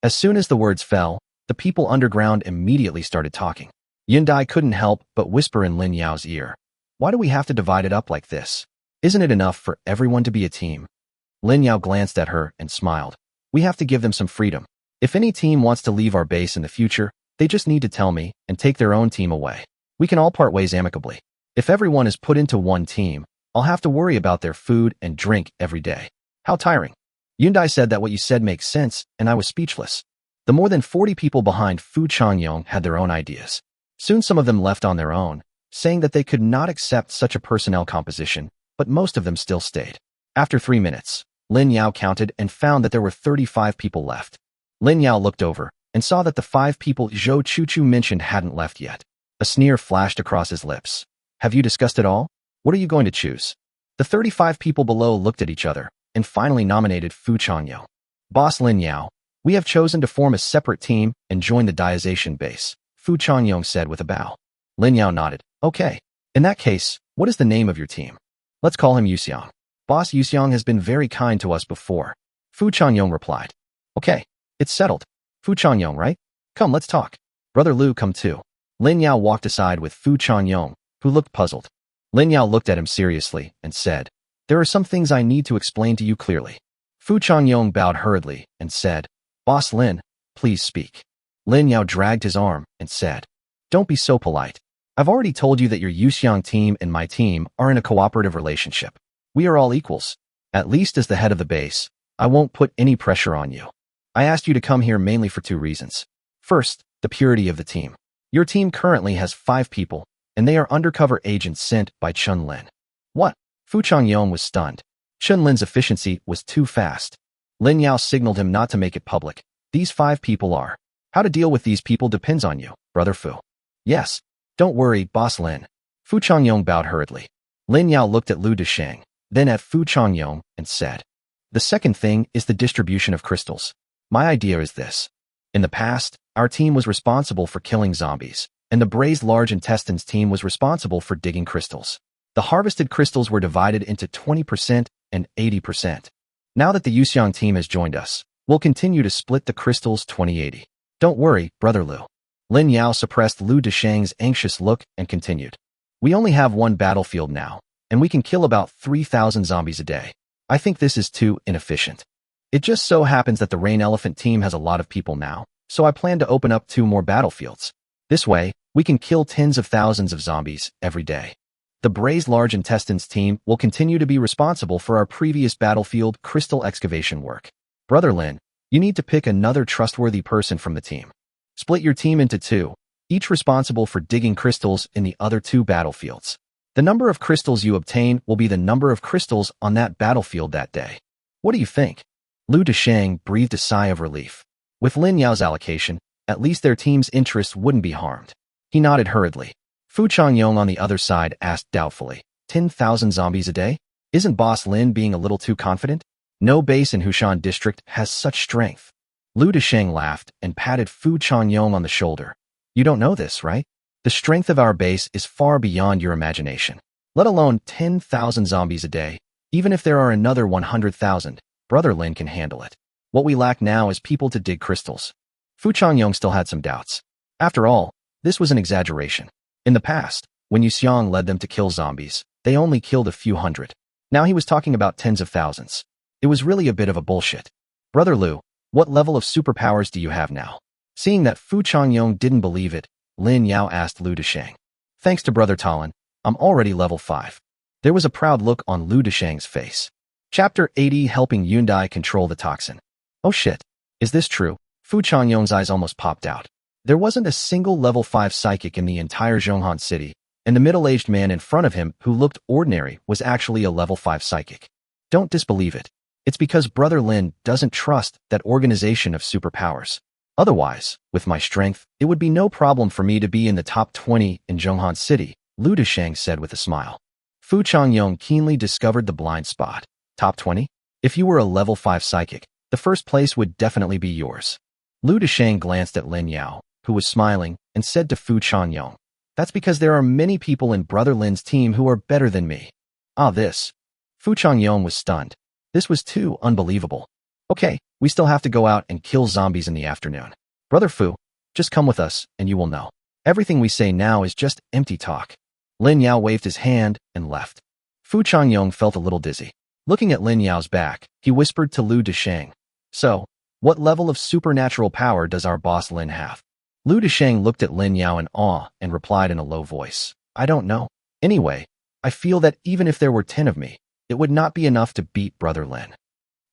As soon as the words fell, the people underground immediately started talking. Yundai couldn't help but whisper in Lin Yao's ear, "Why do we have to divide it up like this? Isn't it enough for everyone to be a team?" Lin Yao glanced at her and smiled. "We have to give them some freedom. If any team wants to leave our base in the future, they just need to tell me and take their own team away. We can all part ways amicably. If everyone is put into one team, I'll have to worry about their food and drink every day. How tiring." Yundai said that what you said makes sense, and I was speechless. The more than 40 people behind Fu Changyong had their own ideas. Soon some of them left on their own, saying that they could not accept such a personnel composition, but most of them still stayed. After 3 minutes, Lin Yao counted and found that there were 35 people left. Lin Yao looked over and saw that the 5 people Zhou Chuchu mentioned hadn't left yet. A sneer flashed across his lips. "Have you discussed it all? What are you going to choose?" The 35 people below looked at each other and finally nominated Fu Changyong. "Boss Lin Yao, we have chosen to form a separate team and join the Diazation base," Fu Changyong said with a bow. Lin Yao nodded. "Okay. In that case, what is the name of your team?" "Let's call him Yuxiang. Boss Yuxiang has been very kind to us before," Fu Changyong replied. "Okay, it's settled. Fu Changyong, right? Come, let's talk. Brother Lu, come too." Lin Yao walked aside with Fu Changyong, who looked puzzled. Lin Yao looked at him seriously and said, "There are some things I need to explain to you clearly." Fu Changyong bowed hurriedly and said, "Boss Lin, please speak." Lin Yao dragged his arm and said, "Don't be so polite. I've already told you that your Yuxiang team and my team are in a cooperative relationship. We are all equals. At least as the head of the base, I won't put any pressure on you. I asked you to come here mainly for 2 reasons. First, the purity of the team. Your team currently has 5 people, and they are undercover agents sent by Chun Lin." "What?" Fu Changyong was stunned. Chun Lin's efficiency was too fast. Lin Yao signaled him not to make it public. "These 5 people are. How to deal with these people depends on you, Brother Fu." "Yes. Don't worry, Boss Lin." Fu Changyong bowed hurriedly. Lin Yao looked at Lu Desheng, then at Fu Changyong, and said, "The second thing is the distribution of crystals. My idea is this. In the past, our team was responsible for killing zombies, and the Braised Large Intestines team was responsible for digging crystals. The harvested crystals were divided into 20% and 80%. Now that the Yuxiang team has joined us, we'll continue to split the crystals 20-80. Don't worry, Brother Lu." Lin Yao suppressed Lu Desheng's anxious look and continued, "We only have one battlefield now, and we can kill about 3,000 zombies a day. I think this is too inefficient. It just so happens that the Rain Elephant team has a lot of people now, so I plan to open up 2 more battlefields. This way, we can kill tens of thousands of zombies every day. The Braised Large Intestines team will continue to be responsible for our previous battlefield crystal excavation work. Brother Lin, you need to pick another trustworthy person from the team. Split your team into 2, each responsible for digging crystals in the other 2 battlefields. The number of crystals you obtain will be the number of crystals on that battlefield that day. What do you think?" Lu Desheng breathed a sigh of relief. With Lin Yao's allocation, at least their team's interests wouldn't be harmed. He nodded hurriedly. Fu Changyong on the other side asked doubtfully, 10,000 zombies a day? Isn't Boss Lin being a little too confident? No base in Hushan district has such strength." Lu Desheng laughed and patted Fu Changyong on the shoulder. "You don't know this, right? The strength of our base is far beyond your imagination. Let alone 10,000 zombies a day. Even if there are another 100,000, Brother Lin can handle it. What we lack now is people to dig crystals." Fu Changyong still had some doubts. After all, this was an exaggeration. In the past, when Yuxiang led them to kill zombies, they only killed a few hundred. Now he was talking about tens of thousands. It was really a bit of a bullshit. "Brother Lu, what level of superpowers do you have now?" Seeing that Fu Changyong didn't believe it, Lin Yao asked Lu Desheng. "Thanks to Brother Talon, I'm already level 5. There was a proud look on Lu Desheng's face. Chapter 80, Helping Yundai Control the Toxin. "Oh shit. Is this true?" Fu Changyong's eyes almost popped out. There wasn't a single level 5 psychic in the entire Zhonghan city, and the middle-aged man in front of him who looked ordinary was actually a level 5 psychic. Don't disbelieve it. It's because Brother Lin doesn't trust that organization of superpowers. Otherwise, with my strength, it would be no problem for me to be in the top 20 in Zhonghan city, Lu Desheng said with a smile. Fu Changyong keenly discovered the blind spot. Top 20? If you were a level 5 psychic, the first place would definitely be yours. Lu Desheng glanced at Lin Yao, who was smiling, and said to Fu Changyong, "That's because there are many people in Brother Lin's team who are better than me." Ah, this. Fu Changyong was stunned. This was too unbelievable. "Okay, we still have to go out and kill zombies in the afternoon. Brother Fu, just come with us and you will know. Everything we say now is just empty talk." Lin Yao waved his hand and left. Fu Changyong felt a little dizzy. Looking at Lin Yao's back, he whispered to Lu Desheng, "So, what level of supernatural power does our boss Lin have?" Lu Desheng looked at Lin Yao in awe and replied in a low voice, "I don't know. Anyway, I feel that even if there were 10 of me, it would not be enough to beat Brother Lin."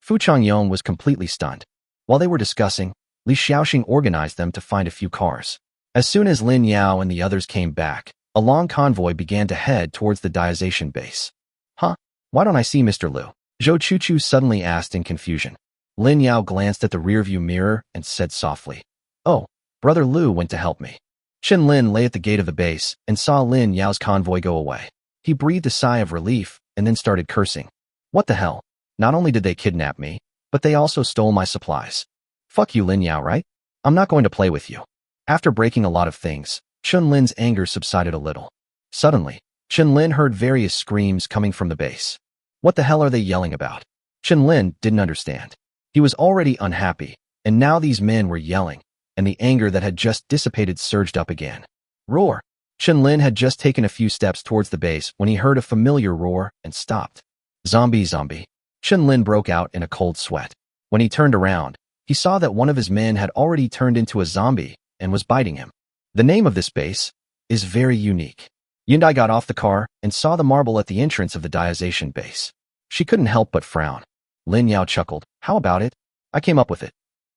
Fu Changyong was completely stunned. While they were discussing, Li Xiaoxing organized them to find a few cars. As soon as Lin Yao and the others came back, a long convoy began to head towards the Diazation base. "Huh? Why don't I see Mr. Lu?" Zhou Chuchu suddenly asked in confusion. Lin Yao glanced at the rearview mirror and said softly, "Oh, Brother Lu went to help me." Chen Lin lay at the gate of the base and saw Lin Yao's convoy go away. He breathed a sigh of relief and then started cursing. "What the hell? Not only did they kidnap me, but they also stole my supplies. Fuck you, Lin Yao, right? I'm not going to play with you." After breaking a lot of things, Chen Lin's anger subsided a little. Suddenly, Chen Lin heard various screams coming from the base. What the hell are they yelling about? Chen Lin didn't understand. He was already unhappy, and now these men were yelling, and the anger that had just dissipated surged up again. Roar! Chen Lin had just taken a few steps towards the base when he heard a familiar roar and stopped. "Zombie, zombie." Chen Lin broke out in a cold sweat. When he turned around, he saw that one of his men had already turned into a zombie and was biting him. The name of this base is very unique. Yundai got off the car and saw the marble at the entrance of the Diazation base. She couldn't help but frown. Lin Yao chuckled, "How about it? I came up with it."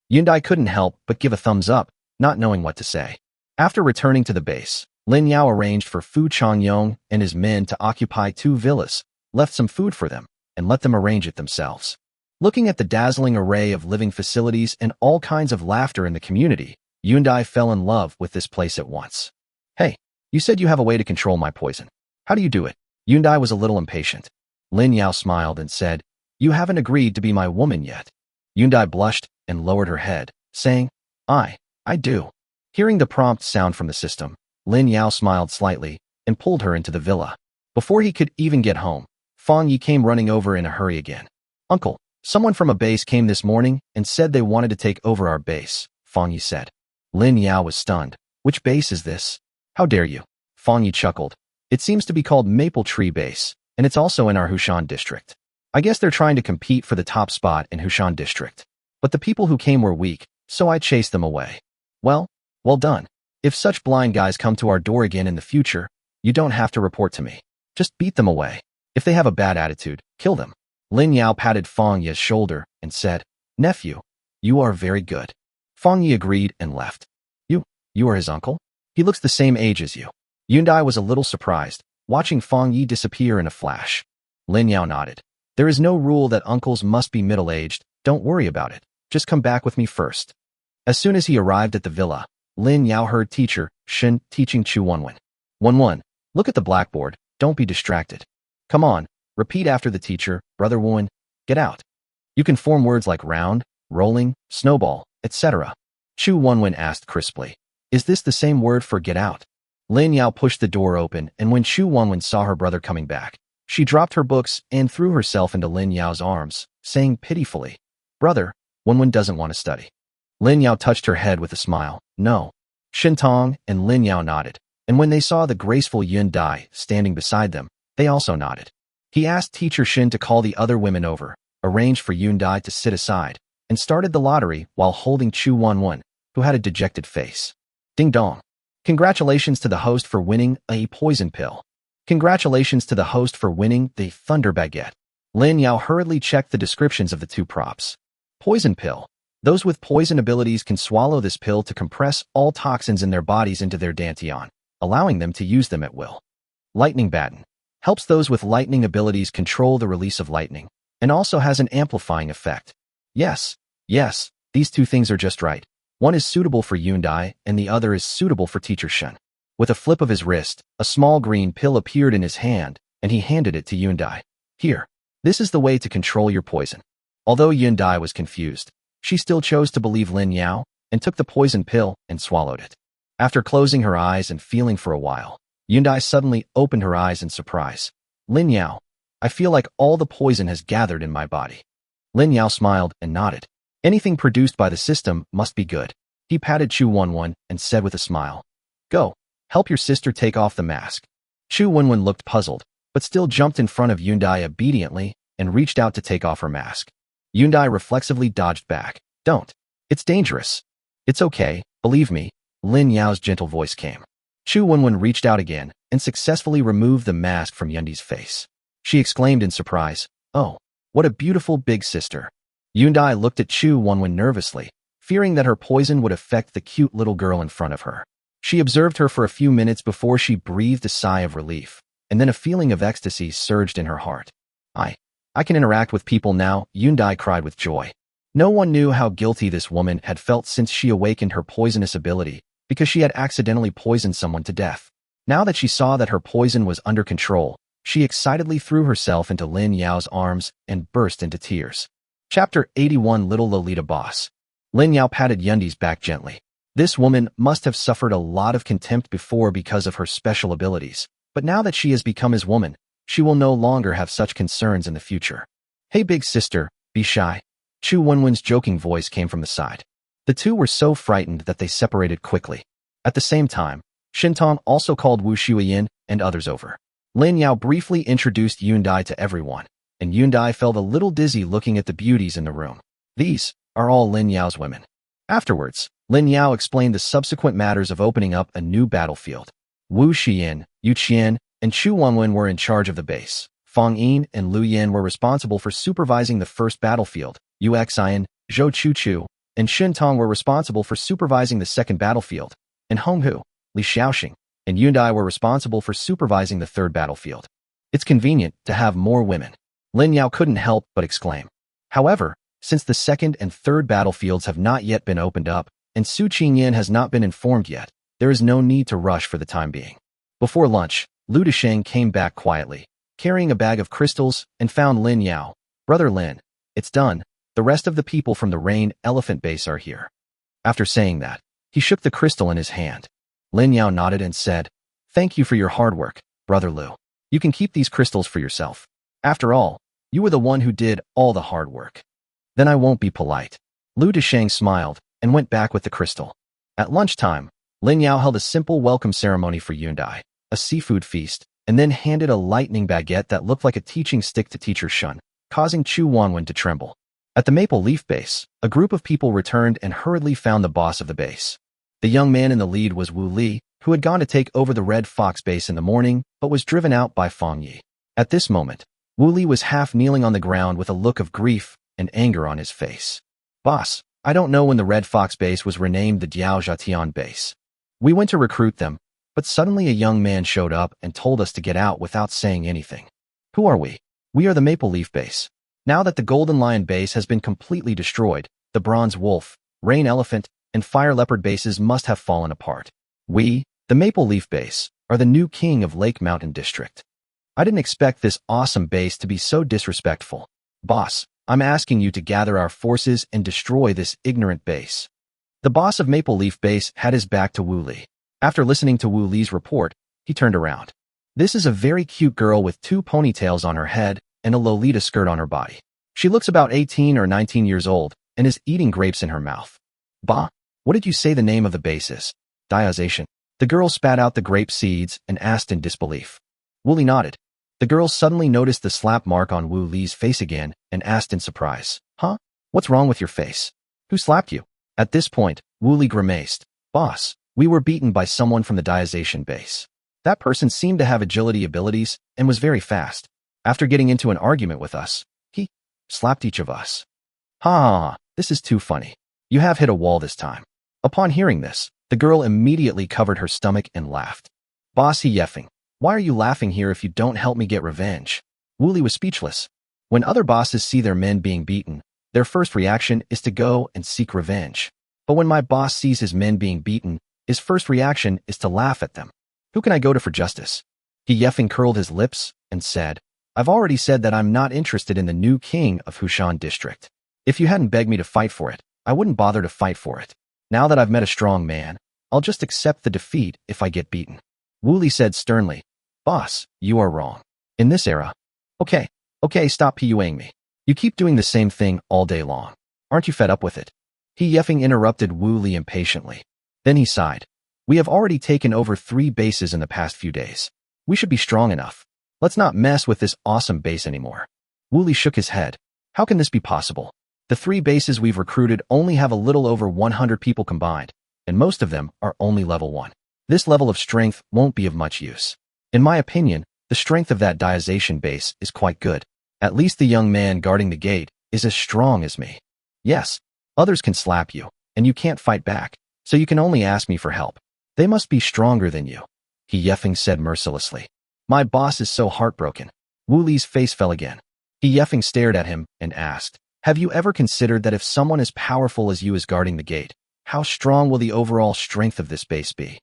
Yundai couldn't help but give a thumbs up, not knowing what to say. After returning to the base, Lin Yao arranged for Fu Changyong and his men to occupy 2 villas, left some food for them, and let them arrange it themselves. Looking at the dazzling array of living facilities and all kinds of laughter in the community, Yundai fell in love with this place at once. "Hey, you said you have a way to control my poison. How do you do it?" Yundai was a little impatient. Lin Yao smiled and said, "You haven't agreed to be my woman yet." Yundai blushed and lowered her head, saying, I do." Hearing the prompt sound from the system, Lin Yao smiled slightly and pulled her into the villa. Before he could even get home, Fang Yi came running over in a hurry again. "Uncle, someone from a base came this morning and said they wanted to take over our base," Fang Yi said. Lin Yao was stunned. "Which base is this? How dare you?" Fang Yi chuckled. "It seems to be called Maple Tree Base, and it's also in our Hushan district. I guess they're trying to compete for the top spot in Hushan district. But the people who came were weak, so I chased them away." Well done. If such blind guys come to our door again in the future, you don't have to report to me. Just beat them away. If they have a bad attitude, kill them." Lin Yao patted Fang Yi's shoulder and said, "Nephew, you are very good." Fang Yi agreed and left. You are his uncle? He looks the same age as you." Yundai was a little surprised, watching Fang Yi disappear in a flash. Lin Yao nodded. "There is no rule that uncles must be middle-aged. Don't worry about it. Just come back with me first." As soon as he arrived at the villa, Lin Yao heard teacher Shin teaching Chu Wenwen. "Wenwen, look at the blackboard. Don't be distracted. Come on, repeat after the teacher, Brother Wenwen. Get out." You can form words like round, rolling, snowball, etc. Chu Wenwen asked crisply, "Is this the same word for get out?" Lin Yao pushed the door open, and when Chu Wenwen saw her brother coming back, she dropped her books and threw herself into Lin Yao's arms, saying pitifully, "Brother, Wenwen doesn't want to study." Lin Yao touched her head with a smile. "No." Shin Tong and Lin Yao nodded, and when they saw the graceful Yun Dai standing beside them, they also nodded. He asked teacher Shin to call the other women over, arranged for Yun Dai to sit aside, and started the lottery while holding Chu Wenwen, who had a dejected face. Ding dong. Congratulations to the host for winning a poison pill. Congratulations to the host for winning the Thunder Baguette. Lin Yao hurriedly checked the descriptions of the 2 props. Poison pill. Those with poison abilities can swallow this pill to compress all toxins in their bodies into their dantian, allowing them to use them at will. Lightning baton. Helps those with lightning abilities control the release of lightning, and also has an amplifying effect. Yes, these 2 things are just right. One is suitable for Yundai, and the other is suitable for Teacher Shen. With a flip of his wrist, a small green pill appeared in his hand, and he handed it to Yundai. "Here, this is the way to control your poison." Although Yundai was confused, she still chose to believe Lin Yao, and took the poison pill and swallowed it. After closing her eyes and feeling for a while, Yundai suddenly opened her eyes in surprise. Lin Yao, I feel like all the poison has gathered in my body. Lin Yao smiled and nodded. Anything produced by the system must be good. He patted Chu Wenwen and said with a smile, Go, help your sister take off the mask. Chu Wenwen looked puzzled, but still jumped in front of Yundai obediently and reached out to take off her mask. Yundai reflexively dodged back. Don't. It's dangerous. It's okay, believe me. Lin Yao's gentle voice came. Chu Wenwen reached out again and successfully removed the mask from Yundi's face. She exclaimed in surprise, Oh, what a beautiful big sister. Yundai looked at Chu Wenwen nervously, fearing that her poison would affect the cute little girl in front of her. She observed her for a few minutes before she breathed a sigh of relief, and then a feeling of ecstasy surged in her heart. I can interact with people now, Yundai cried with joy. No one knew how guilty this woman had felt since she awakened her poisonous ability, because she had accidentally poisoned someone to death. Now that she saw that her poison was under control, she excitedly threw herself into Lin Yao's arms and burst into tears. Chapter 81 Little Lolita Boss. Lin Yao patted Yundi's back gently. This woman must have suffered a lot of contempt before because of her special abilities, but now that she has become his woman, she will no longer have such concerns in the future. Hey big sister, be shy. Chu Wenwen's joking voice came from the side. The two were so frightened that they separated quickly. At the same time, Shintong also called Wu Shuiyin and others over. Lin Yao briefly introduced Yundai to everyone, and Yundai felt a little dizzy looking at the beauties in the room. These are all Lin Yao's women. Afterwards, Lin Yao explained the subsequent matters of opening up a new battlefield. Wu Xiyin, Yu Qian, and Chu Wenwen were in charge of the base. Fang Yin and Lu Yin were responsible for supervising the first battlefield. Yu Xian, Zhou Chu Chu, and Xin Tong were responsible for supervising the second battlefield, and Hong Hu, Li Xiaoxing, and Yundai were responsible for supervising the third battlefield. It's convenient to have more women. Lin Yao couldn't help but exclaim. However, since the second and third battlefields have not yet been opened up, and Su Qingyan has not been informed yet, there is no need to rush for the time being. Before lunch, Lu Desheng came back quietly, carrying a bag of crystals, and found Lin Yao. Brother Lin, it's done. The rest of the people from the Rain Elephant Base are here. After saying that, he shook the crystal in his hand. Lin Yao nodded and said, Thank you for your hard work, Brother Lu. You can keep these crystals for yourself. After all, you were the one who did all the hard work. Then I won't be polite. Lu Desheng smiled and went back with the crystal. At lunchtime, Lin Yao held a simple welcome ceremony for Yundai, a seafood feast, and then handed a lightning baguette that looked like a teaching stick to Teacher Shun, causing Chu Wenwen to tremble. At the Maple Leaf Base, a group of people returned and hurriedly found the boss of the base. The young man in the lead was Wu Li, who had gone to take over the Red Fox Base in the morning, but was driven out by Fang Yi. At this moment, Wu Li was half kneeling on the ground with a look of grief and anger on his face. Boss, I don't know when the Red Fox Base was renamed the Diao Zhatian Base. We went to recruit them, but suddenly a young man showed up and told us to get out without saying anything. Who are we? We are the Maple Leaf Base. Now that the Golden Lion Base has been completely destroyed, the Bronze Wolf, Rain Elephant, and Fire Leopard bases must have fallen apart. We, the Maple Leaf Base, are the new king of Lake Mountain District. I didn't expect this awesome base to be so disrespectful. Boss, I'm asking you to gather our forces and destroy this ignorant base. The boss of Maple Leaf Base had his back to Wu Li. After listening to Wu Li's report, he turned around. This is a very cute girl with 2 ponytails on her head and a Lolita skirt on her body. She looks about 18 or 19 years old and is eating grapes in her mouth. Bah, what did you say the name of the base is? Diazation. The girl spat out the grape seeds and asked in disbelief. Wu Li nodded. The girl suddenly noticed the slap mark on Wu Li's face again and asked in surprise. Huh? What's wrong with your face? Who slapped you? At this point, Wu Li grimaced. Boss, we were beaten by someone from the Diazation base. That person seemed to have agility abilities and was very fast. After getting into an argument with us, he slapped each of us. Ha ha ha, this is too funny. You have hit a wall this time. Upon hearing this, the girl immediately covered her stomach and laughed. Boss he yeffing, why are you laughing here if you don't help me get revenge? Wu Li was speechless. When other bosses see their men being beaten, their first reaction is to go and seek revenge. But when my boss sees his men being beaten, his first reaction is to laugh at them. Who can I go to for justice? He yeffing curled his lips and said, I've already said that I'm not interested in the new king of Hushan District. If you hadn't begged me to fight for it, I wouldn't bother to fight for it. Now that I've met a strong man, I'll just accept the defeat if I get beaten. Wu Li said sternly. Boss, you are wrong. In this era. Okay, stop PUAing me. You keep doing the same thing all day long. Aren't you fed up with it? He yeffing interrupted Wu Li impatiently. Then he sighed. We have already taken over 3 bases in the past few days. We should be strong enough. Let's not mess with this awesome base anymore. Wu Li shook his head. How can this be possible? The 3 bases we've recruited only have a little over 100 people combined, and most of them are only level 1. This level of strength won't be of much use. In my opinion, the strength of that diazation base is quite good. At least the young man guarding the gate is as strong as me. Yes, others can slap you, and you can't fight back, so you can only ask me for help. They must be stronger than you, he yeffing said mercilessly. My boss is so heartbroken. Wu Li's face fell again. He yeffing stared at him and asked, have you ever considered that if someone as powerful as you is guarding the gate, how strong will the overall strength of this base be?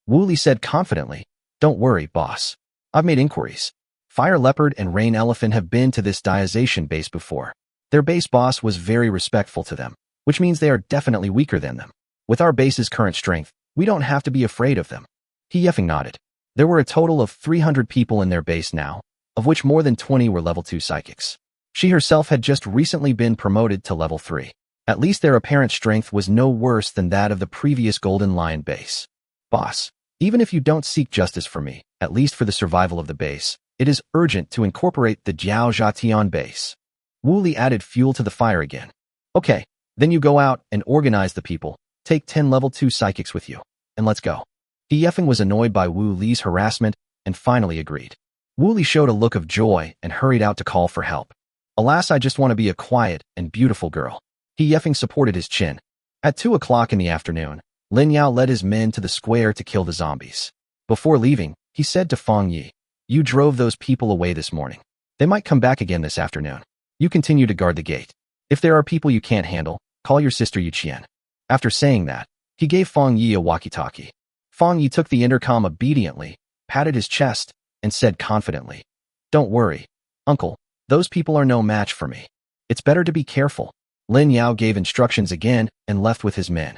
Wu Li said confidently, don't worry, boss. I've made inquiries. Fire Leopard and Rain Elephant have been to this diazation base before. Their base boss was very respectful to them, which means they are definitely weaker than them. With our base's current strength, we don't have to be afraid of them. He yeffing nodded. There were a total of 300 people in their base now, of which more than 20 were level 2 psychics. She herself had just recently been promoted to level 3. At least their apparent strength was no worse than that of the previous Golden Lion base. Boss, even if you don't seek justice for me, at least for the survival of the base, it is urgent to incorporate the Jiao Zhatian base. Wu Li added fuel to the fire again. Okay, then you go out and organize the people, take 10 level 2 psychics with you, and let's go. He yeffing was annoyed by Wu Li's harassment and finally agreed. Wu Li showed a look of joy and hurried out to call for help. Alas, I just want to be a quiet and beautiful girl. He yeffing supported his chin. At 2 o'clock in the afternoon, Lin Yao led his men to the square to kill the zombies. Before leaving, he said to Fang Yi, you drove those people away this morning. They might come back again this afternoon. You continue to guard the gate. If there are people you can't handle, call your sister Yu Qian. After saying that, he gave Fang Yi a walkie-talkie. Fang Yi took the intercom obediently, patted his chest, and said confidently, don't worry, uncle, those people are no match for me. It's better to be careful. Lin Yao gave instructions again and left with his men.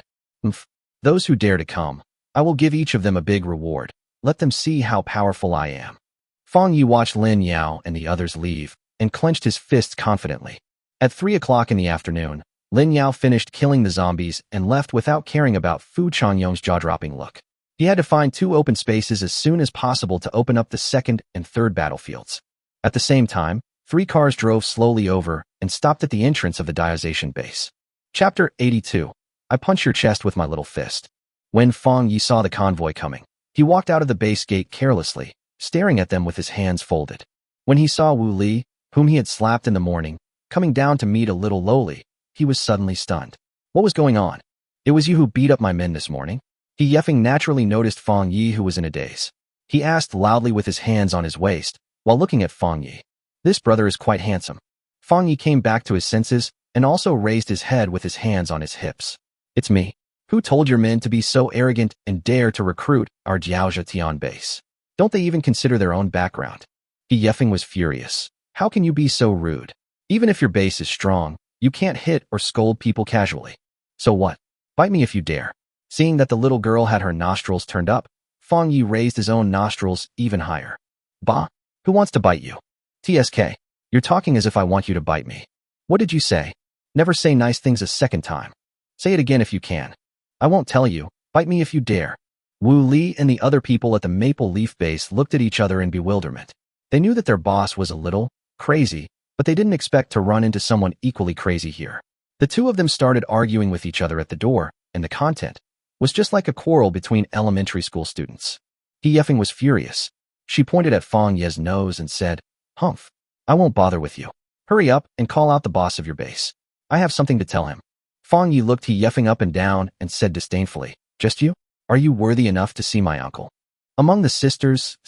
Those who dare to come, I will give each of them a big reward. Let them see how powerful I am. Fang Yi watched Lin Yao and the others leave and clenched his fists confidently. At 3 o'clock in the afternoon, Lin Yao finished killing the zombies and left without caring about Fu Changyong's jaw-dropping look. He had to find 2 open spaces as soon as possible to open up the 2nd and 3rd battlefields. At the same time, 3 cars drove slowly over and stopped at the entrance of the diazation base. Chapter 82. I punch your chest with my little fist. When Fang Yi saw the convoy coming, he walked out of the base gate carelessly, staring at them with his hands folded. When he saw Wu Li, whom he had slapped in the morning, coming down to meet a little lowly, he was suddenly stunned. What was going on? It was you who beat up my men this morning? He yeffing naturally noticed Fang Yi, who was in a daze. He asked loudly with his hands on his waist, while looking at Fang Yi. This brother is quite handsome. Fang Yi came back to his senses and also raised his head with his hands on his hips. It's me. Who told your men to be so arrogant and dare to recruit our Jiaozha Tian base? Don't they even consider their own background? He yeffing was furious. How can you be so rude? Even if your base is strong, you can't hit or scold people casually. So what? Bite me if you dare. Seeing that the little girl had her nostrils turned up, Fang Yi raised his own nostrils even higher. Bah! Who wants to bite you? TSK, you're talking as if I want you to bite me. What did you say? Never say nice things a second time. Say it again if you can. I won't tell you. Bite me if you dare. Wu Li and the other people at the Maple Leaf base looked at each other in bewilderment. They knew that their boss was a little crazy, but they didn't expect to run into someone equally crazy here. The 2 of them started arguing with each other at the door, and the content was just like a quarrel between elementary school students. He yeffing was furious. She pointed at Fang Ye's nose and said, Humph, I won't bother with you. Hurry up and call out the boss of your base. I have something to tell him. Fang Yi looked he yeffing up and down and said disdainfully, just you? Are you worthy enough to see my uncle? Among the sisters,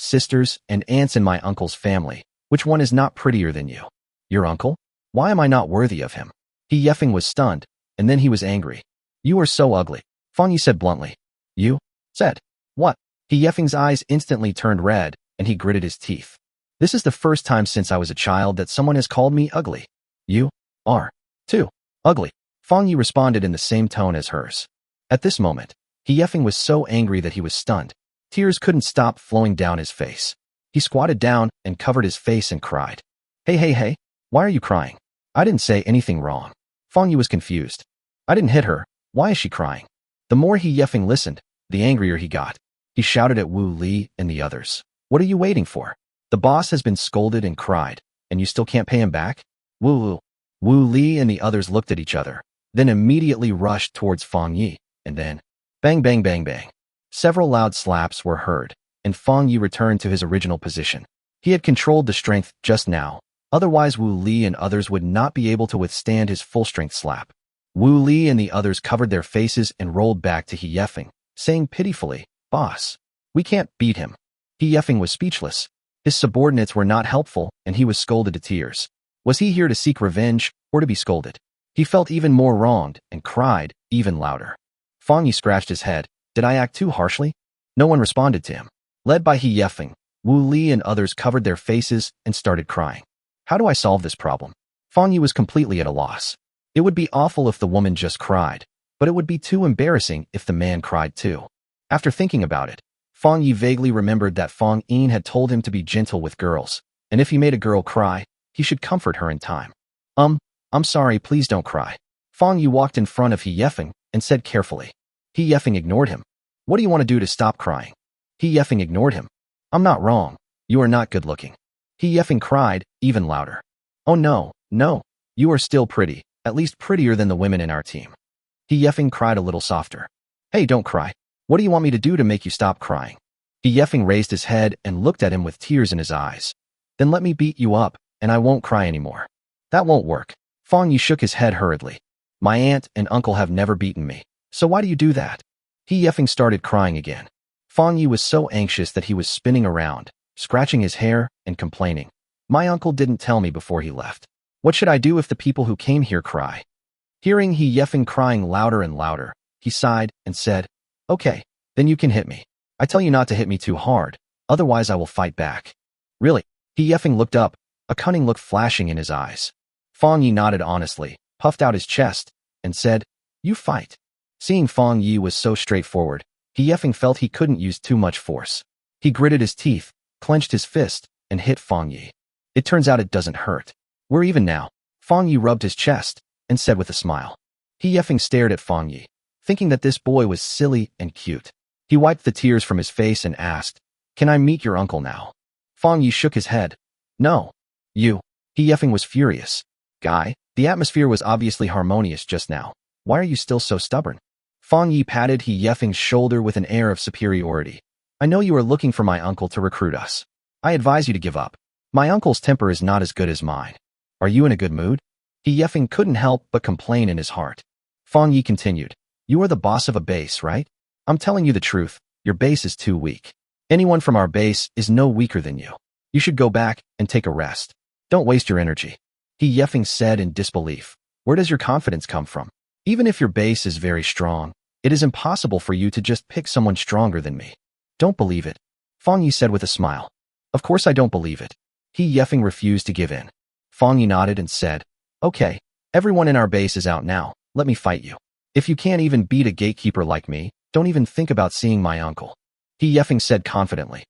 and aunts in my uncle's family, which one is not prettier than you? Your uncle? Why am I not worthy of him? He yeffing was stunned, and then he was angry. You are so ugly, Fang Yi said bluntly. You? Said. What? He yeffing's eyes instantly turned red, and he gritted his teeth. This is the first time since I was a child that someone has called me ugly. You are, too, ugly. Fang Yi responded in the same tone as hers. At this moment, He Yeffing was so angry that he was stunned. Tears couldn't stop flowing down his face. He squatted down and covered his face and cried. Hey, why are you crying? I didn't say anything wrong. Fong Yi was confused. I didn't hit her. Why is she crying? The more He Yeffing listened, the angrier he got. He shouted at Wu Li and the others. What are you waiting for? The boss has been scolded and cried, and you still can't pay him back? Wu Li and the others looked at each other, then immediately rushed towards Fong Yi, and then, bang, bang, bang, bang. Several loud slaps were heard, and Fong Yi returned to his original position. He had controlled the strength just now, otherwise Wu Li and others would not be able to withstand his full-strength slap. Wu Li and the others covered their faces and rolled back to He Yeffing, saying pitifully, Boss, we can't beat him. He Yeffing was speechless. His subordinates were not helpful, and he was scolded to tears. Was he here to seek revenge, or to be scolded? He felt even more wronged, and cried, even louder. Fong Yi scratched his head. Did I act too harshly? No one responded to him. Led by He Yeffing, Wu Li and others covered their faces and started crying. How do I solve this problem? Fong Yi was completely at a loss. It would be awful if the woman just cried, but it would be too embarrassing if the man cried too. After thinking about it, Fong Yi vaguely remembered that Fong Yin had told him to be gentle with girls, and if he made a girl cry, he should comfort her in time. I'm sorry, please don't cry. Fong Yi walked in front of He Yeffing and said carefully. He Yeffing ignored him. What do you want to do to stop crying? He Yeffing ignored him. I'm not wrong. You are not good looking. He Yeffing cried, even louder. Oh no, you are still pretty, at least prettier than the women in our team. He Yeffing cried a little softer. Hey, don't cry. What do you want me to do to make you stop crying? He Yeffing raised his head and looked at him with tears in his eyes. Then let me beat you up, and I won't cry anymore. That won't work. Fong Yi shook his head hurriedly. My aunt and uncle have never beaten me, so why do you do that? He Yeffing started crying again. Fong Yi was so anxious that he was spinning around, scratching his hair and complaining. My uncle didn't tell me before he left. What should I do if the people who came here cry? Hearing He Yeffing crying louder and louder, he sighed and said, Okay, then you can hit me. I tell you not to hit me too hard, otherwise I will fight back. Really? He Yeffing looked up, a cunning look flashing in his eyes. Fong Yi nodded honestly, puffed out his chest, and said, You fight. Seeing Fong Yi was so straightforward, He Yeffing felt he couldn't use too much force. He gritted his teeth, clenched his fist, and hit Fong Yi. It turns out it doesn't hurt. We're even now. Fong Yi rubbed his chest, and said with a smile. He Yeffing stared at Fong Yi, thinking that this boy was silly and cute. He wiped the tears from his face and asked, Can I meet your uncle now? Fong Yi shook his head. No. You. He Yeffing was furious. Guy, the atmosphere was obviously harmonious just now. Why are you still so stubborn? Fong Yi patted He Yeffing's shoulder with an air of superiority. I know you are looking for my uncle to recruit us. I advise you to give up. My uncle's temper is not as good as mine. Are you in a good mood? He Yeffing couldn't help but complain in his heart. Fong Yi continued. You are the boss of a base, right? I'm telling you the truth, your base is too weak. Anyone from our base is no weaker than you. You should go back and take a rest. Don't waste your energy. He Yeffing said in disbelief. Where does your confidence come from? Even if your base is very strong, it is impossible for you to just pick someone stronger than me. Don't believe it. Fong Yi said with a smile. Of course I don't believe it. He Yeffing refused to give in. Fong Yi nodded and said, Okay, everyone in our base is out now, let me fight you. If you can't even beat a gatekeeper like me, don't even think about seeing my uncle. He Yeffing said confidently.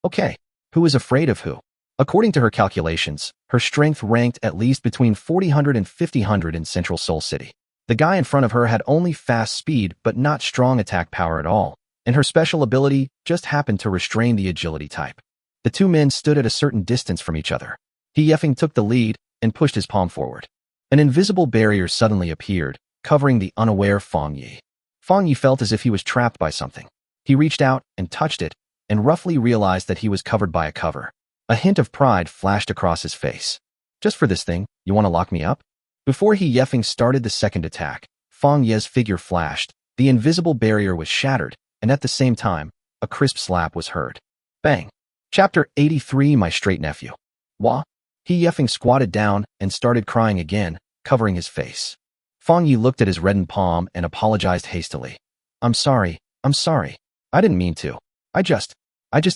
Okay, who is afraid of who? According to her calculations, her strength ranked at least between 4000 and 5000 in Central Seoul City. The guy in front of her had only fast speed but not strong attack power at all, and her special ability just happened to restrain the agility type. The two men stood at a certain distance from each other. He Yeffing took the lead and pushed his palm forward. An invisible barrier suddenly appeared, covering the unaware Fong Yi. Fong Yi felt as if he was trapped by something. He reached out and touched it, and roughly realized that he was covered by a cover. A hint of pride flashed across his face. Just for this thing, you want to lock me up? Before He Yeffing started the second attack, Fong Ye's figure flashed, the invisible barrier was shattered, and at the same time, a crisp slap was heard. Bang! Chapter 83 My Straight Nephew. Wah! He Yeffing squatted down and started crying again, covering his face. Fong Yi looked at his reddened palm and apologized hastily. I'm sorry. I didn't mean to. I just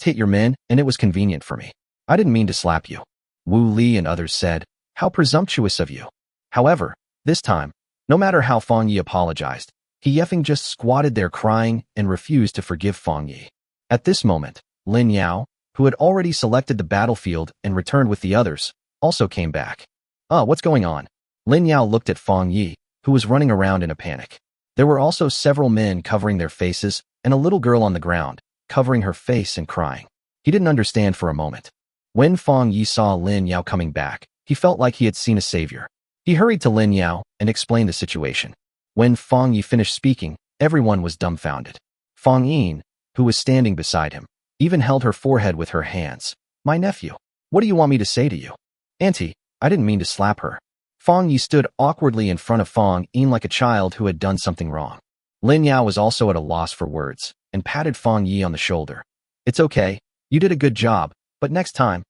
hit your men, and it was convenient for me. I didn't mean to slap you. Wu Li and others said, How presumptuous of you. However, this time, no matter how Fong Yi apologized, He effing just squatted there crying and refused to forgive Fong Yi. At this moment, Lin Yao, who had already selected the battlefield and returned with the others, also came back. What's going on? Lin Yao looked at Fong Yi, who was running around in a panic. There were also several men covering their faces and a little girl on the ground, covering her face and crying. He didn't understand for a moment. When Fong Yi saw Lin Yao coming back, he felt like he had seen a savior. He hurried to Lin Yao and explained the situation. When Fong Yi finished speaking, everyone was dumbfounded. Fong Yin, who was standing beside him, even held her forehead with her hands. My nephew, what do you want me to say to you? Auntie, I didn't mean to slap her. Fong Yi stood awkwardly in front of Fong Yin like a child who had done something wrong. Lin Yao was also at a loss for words and patted Fong Yi on the shoulder. It's okay, you did a good job, but next time,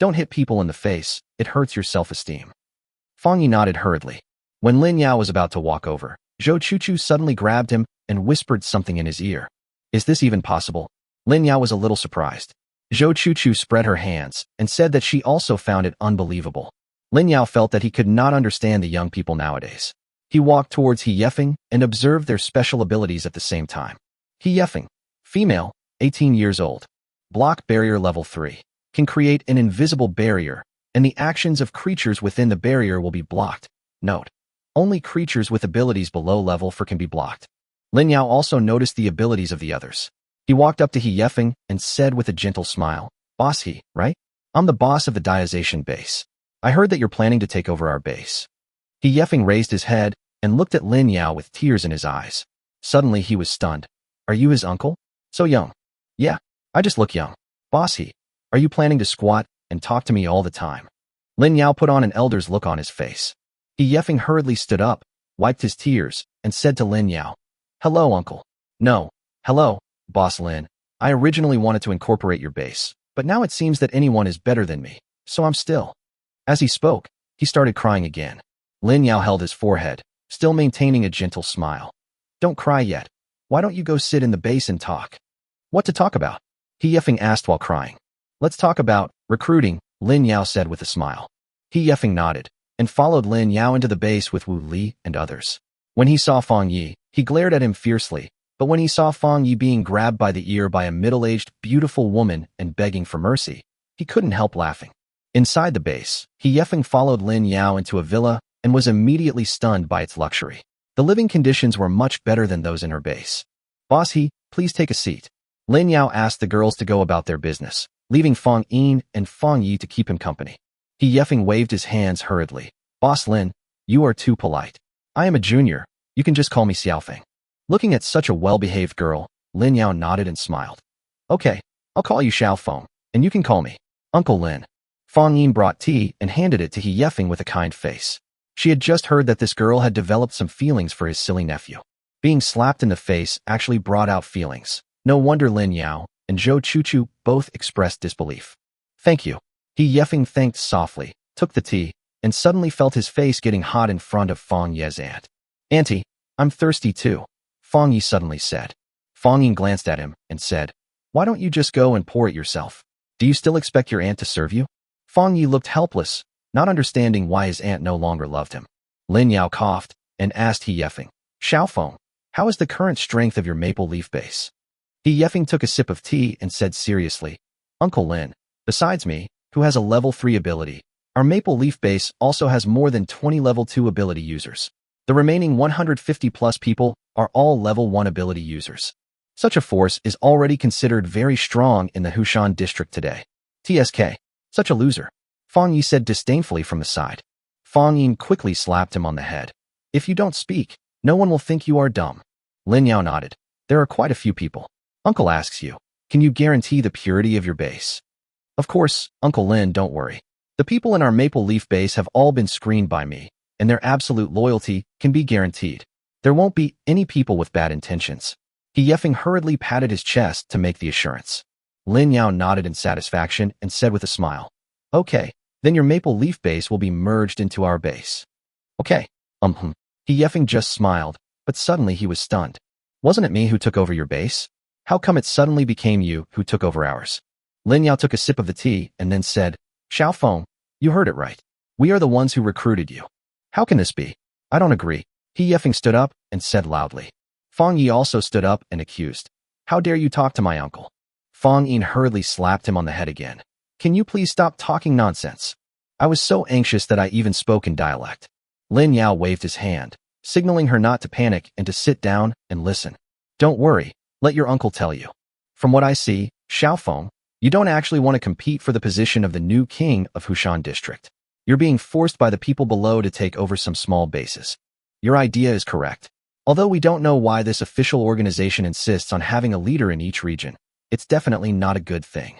don't hit people in the face, it hurts your self-esteem. Fong Yi nodded hurriedly. When Lin Yao was about to walk over, Zhou Chuchu suddenly grabbed him and whispered something in his ear. Is this even possible? Lin Yao was a little surprised. Zhou Chuchu spread her hands and said that she also found it unbelievable. Lin Yao felt that he could not understand the young people nowadays. He walked towards He Yefeng and observed their special abilities at the same time. He Yefeng, female, 18 years old. Block barrier level 3. Can create an invisible barrier, and the actions of creatures within the barrier will be blocked. Note: only creatures with abilities below level 4 can be blocked. Lin Yao also noticed the abilities of the others. He walked up to He Yefeng and said with a gentle smile, Boss He, right? I'm the boss of the Diazation base. I heard that you're planning to take over our base. He Yefeng raised his head and looked at Lin Yao with tears in his eyes. Suddenly he was stunned. Are you his uncle? So young. Yeah, I just look young. Boss He, are you planning to squat and talk to me all the time? Lin Yao put on an elder's look on his face. He Yefeng hurriedly stood up, wiped his tears, and said to Lin Yao, Hello, uncle. No, hello, Boss Lin. I originally wanted to incorporate your base, but now it seems that anyone is better than me, so I'm still. As he spoke, he started crying again. Lin Yao held his forehead, still maintaining a gentle smile. Don't cry yet. Why don't you go sit in the base and talk? What to talk about? He Yefeng asked while crying. Let's talk about recruiting, Lin Yao said with a smile. He Yefeng nodded and followed Lin Yao into the base with Wu Li and others. When he saw Fong Yi, he glared at him fiercely, but when he saw Fong Yi being grabbed by the ear by a middle-aged, beautiful woman and begging for mercy, he couldn't help laughing. Inside the base, He Yefeng followed Lin Yao into a villa and was immediately stunned by its luxury. The living conditions were much better than those in her base. Boss He, please take a seat. Lin Yao asked the girls to go about their business, leaving Fong Yin and Fong Yi to keep him company. He Yefeng waved his hands hurriedly. Boss Lin, you are too polite. I am a junior. You can just call me Xiaofeng. Looking at such a well-behaved girl, Lin Yao nodded and smiled. Okay, I'll call you Xiaofeng, and you can call me Uncle Lin. Fong Yin brought tea and handed it to He Yefeng with a kind face. She had just heard that this girl had developed some feelings for his silly nephew. Being slapped in the face actually brought out feelings. No wonder Lin Yao and Zhou Chuchu both expressed disbelief. Thank you. He Yefeng thanked softly, took the tea, and suddenly felt his face getting hot in front of Fong Ye's aunt. Auntie, I'm thirsty too, Fong Yi suddenly said. Fong Yin glanced at him and said, Why don't you just go and pour it yourself? Do you still expect your aunt to serve you? Fong Yi looked helpless, not understanding why his aunt no longer loved him. Lin Yao coughed and asked He Yefeng, Xiaofeng, how is the current strength of your maple leaf base? He Yefeng took a sip of tea and said seriously, Uncle Lin, besides me, who has a level 3 ability, our maple leaf base also has more than 20 level 2 ability users. The remaining 150 plus people are all level 1 ability users. Such a force is already considered very strong in the Hushan district today. TSK, such a loser. Fong Yi said disdainfully from the side. Fong Yin quickly slapped him on the head. If you don't speak, no one will think you are dumb. Lin Yao nodded. There are quite a few people. Uncle asks you, can you guarantee the purity of your base? Of course, Uncle Lin, don't worry. The people in our maple leaf base have all been screened by me, and their absolute loyalty can be guaranteed. There won't be any people with bad intentions. He Yefeng hurriedly patted his chest to make the assurance. Lin Yao nodded in satisfaction and said with a smile, Okay, then your maple leaf base will be merged into our base. Okay, He Yefeng just smiled, but suddenly he was stunned. Wasn't it me who took over your base? How come it suddenly became you who took over ours? Lin Yao took a sip of the tea and then said, Xiaofeng, you heard it right. We are the ones who recruited you. How can this be? I don't agree. He Yefeng stood up and said loudly. Fang Yi also stood up and accused. How dare you talk to my uncle? Fang Yin hurriedly slapped him on the head again. Can you please stop talking nonsense? I was so anxious that I even spoke in dialect. Lin Yao waved his hand, signaling her not to panic and to sit down and listen. Don't worry, let your uncle tell you. From what I see, Xiaofeng, you don't actually want to compete for the position of the new king of Hushan district. You're being forced by the people below to take over some small bases. Your idea is correct. Although we don't know why this official organization insists on having a leader in each region, it's definitely not a good thing.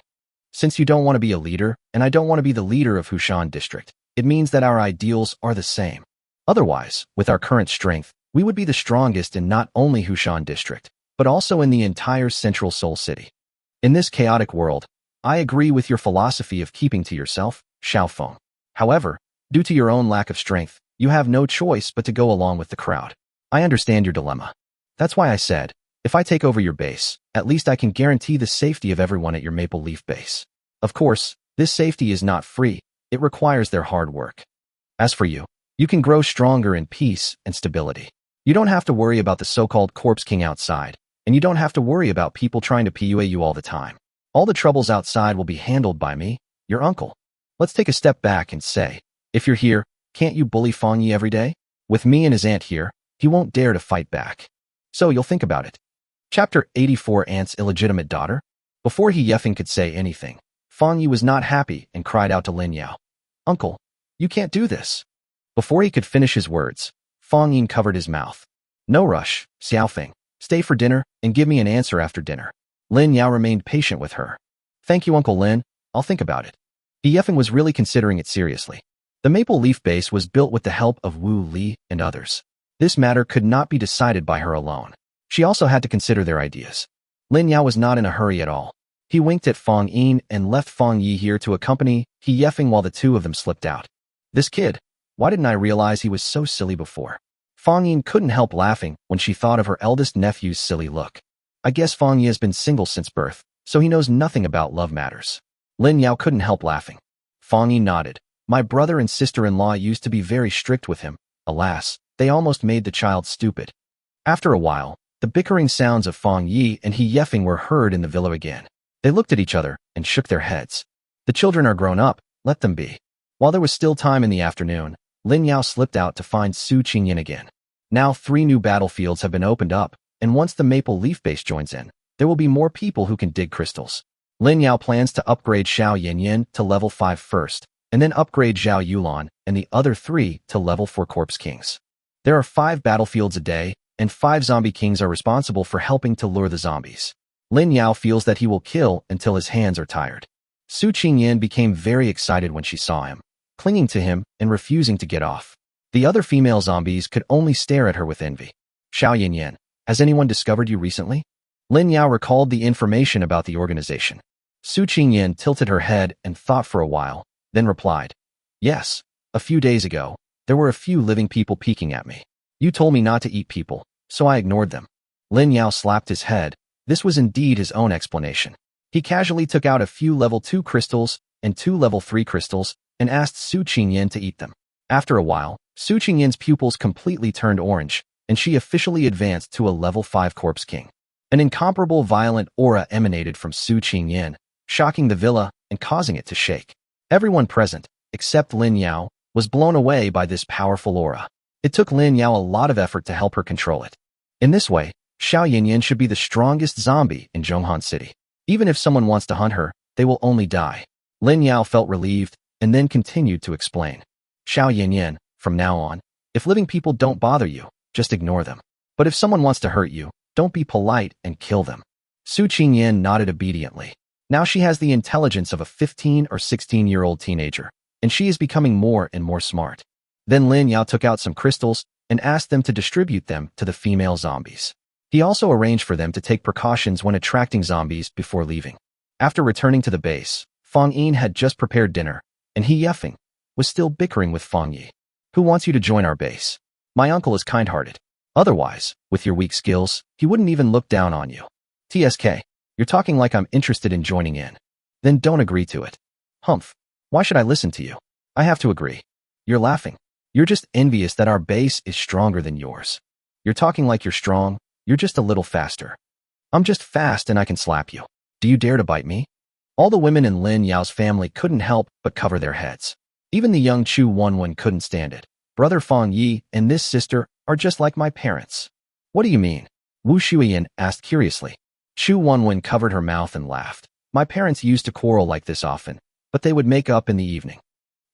Since you don't want to be a leader, and I don't want to be the leader of Hushan district, it means that our ideals are the same. Otherwise, with our current strength, we would be the strongest in not only Hushan district, but also in the entire central Seoul city. In this chaotic world, I agree with your philosophy of keeping to yourself, Xiaofeng. However, due to your own lack of strength, you have no choice but to go along with the crowd. I understand your dilemma. That's why I said, if I take over your base, at least I can guarantee the safety of everyone at your Maple Leaf base. Of course, this safety is not free, it requires their hard work. As for you, you can grow stronger in peace and stability. You don't have to worry about the so-called Corpse King outside, and you don't have to worry about people trying to PUA you all the time. All the troubles outside will be handled by me, your uncle. Let's take a step back and say, if you're here, can't you bully Fang Yi every day? With me and his aunt here, he won't dare to fight back. So you'll think about it. Chapter 84 Aunt's Illegitimate Daughter. Before He Yefeng could say anything, Fang Yi was not happy and cried out to Lin Yao. Uncle, you can't do this. Before he could finish his words, Fang Yin covered his mouth. No rush, Xiaofeng. Stay for dinner and give me an answer after dinner. Lin Yao remained patient with her. Thank you, Uncle Lin. I'll think about it. He Yefeng was really considering it seriously. The Maple Leaf base was built with the help of Wu Li and others. This matter could not be decided by her alone. She also had to consider their ideas. Lin Yao was not in a hurry at all. He winked at Fang Yin and left Fang Yi here to accompany He Yefeng while the two of them slipped out. This kid, why didn't I realize he was so silly before? Fang Yin couldn't help laughing when she thought of her eldest nephew's silly look. I guess Fang Yi has been single since birth, so he knows nothing about love matters. Lin Yao couldn't help laughing. Fang Yi nodded. My brother and sister-in-law used to be very strict with him. Alas, they almost made the child stupid. After a while, the bickering sounds of Fang Yi and He Yefeng were heard in the villa again. They looked at each other and shook their heads. The children are grown up, let them be. While there was still time in the afternoon, Lin Yao slipped out to find Su Qingyan again. Now 3 new battlefields have been opened up, and once the Maple Leaf base joins in, there will be more people who can dig crystals. Lin Yao plans to upgrade Xiao Yanyan to level 5 first, and then upgrade Zhao Yulan and the other 3 to level 4 Corpse Kings. There are 5 battlefields a day, and 5 zombie kings are responsible for helping to lure the zombies. Lin Yao feels that he will kill until his hands are tired. Su Qingyan became very excited when she saw him, clinging to him and refusing to get off. The other female zombies could only stare at her with envy. Xiao Yanyan, has anyone discovered you recently? Lin Yao recalled the information about the organization. Su Qingyan tilted her head and thought for a while, then replied, Yes, a few days ago, there were a few living people peeking at me. You told me not to eat people, so I ignored them. Lin Yao slapped his head. This was indeed his own explanation. He casually took out a few level 2 crystals and 2 level 3 crystals and asked Su Qingyan to eat them. After a while, Su Qingyan's pupils completely turned orange, and she officially advanced to a level 5 Corpse King. An incomparable violent aura emanated from Su Qingyan, shocking the villa and causing it to shake. Everyone present, except Lin Yao, was blown away by this powerful aura. It took Lin Yao a lot of effort to help her control it. In this way, Xiao Yanyan should be the strongest zombie in Zhonghan City. Even if someone wants to hunt her, they will only die. Lin Yao felt relieved and then continued to explain. Xiao Yanyan, from now on, if living people don't bother you, just ignore them. But if someone wants to hurt you, don't be polite and kill them. Su Qingyan nodded obediently. Now she has the intelligence of a 15 or 16-year-old teenager, and she is becoming more and more smart. Then Lin Yao took out some crystals and asked them to distribute them to the female zombies. He also arranged for them to take precautions when attracting zombies before leaving. After returning to the base, Fang Yin had just prepared dinner, and He Yefeng was still bickering with Fang Yi. Who wants you to join our base? My uncle is kind-hearted. Otherwise, with your weak skills, he wouldn't even look down on you. TSK, you're talking like I'm interested in joining in. Then don't agree to it. Humph. Why should I listen to you? I have to agree. You're laughing. You're just envious that our base is stronger than yours. You're talking like you're strong, You're just a little faster. I'm just fast and I can slap you. Do you dare to bite me? All the women in Lin Yao's family couldn't help but cover their heads. Even the young Chu Wenwen couldn't stand it. Brother Fang Yi and this sister are just like my parents. What do you mean? Wu Shuiyan asked curiously. Chu Wenwen covered her mouth and laughed. My parents used to quarrel like this often, but they would make up in the evening.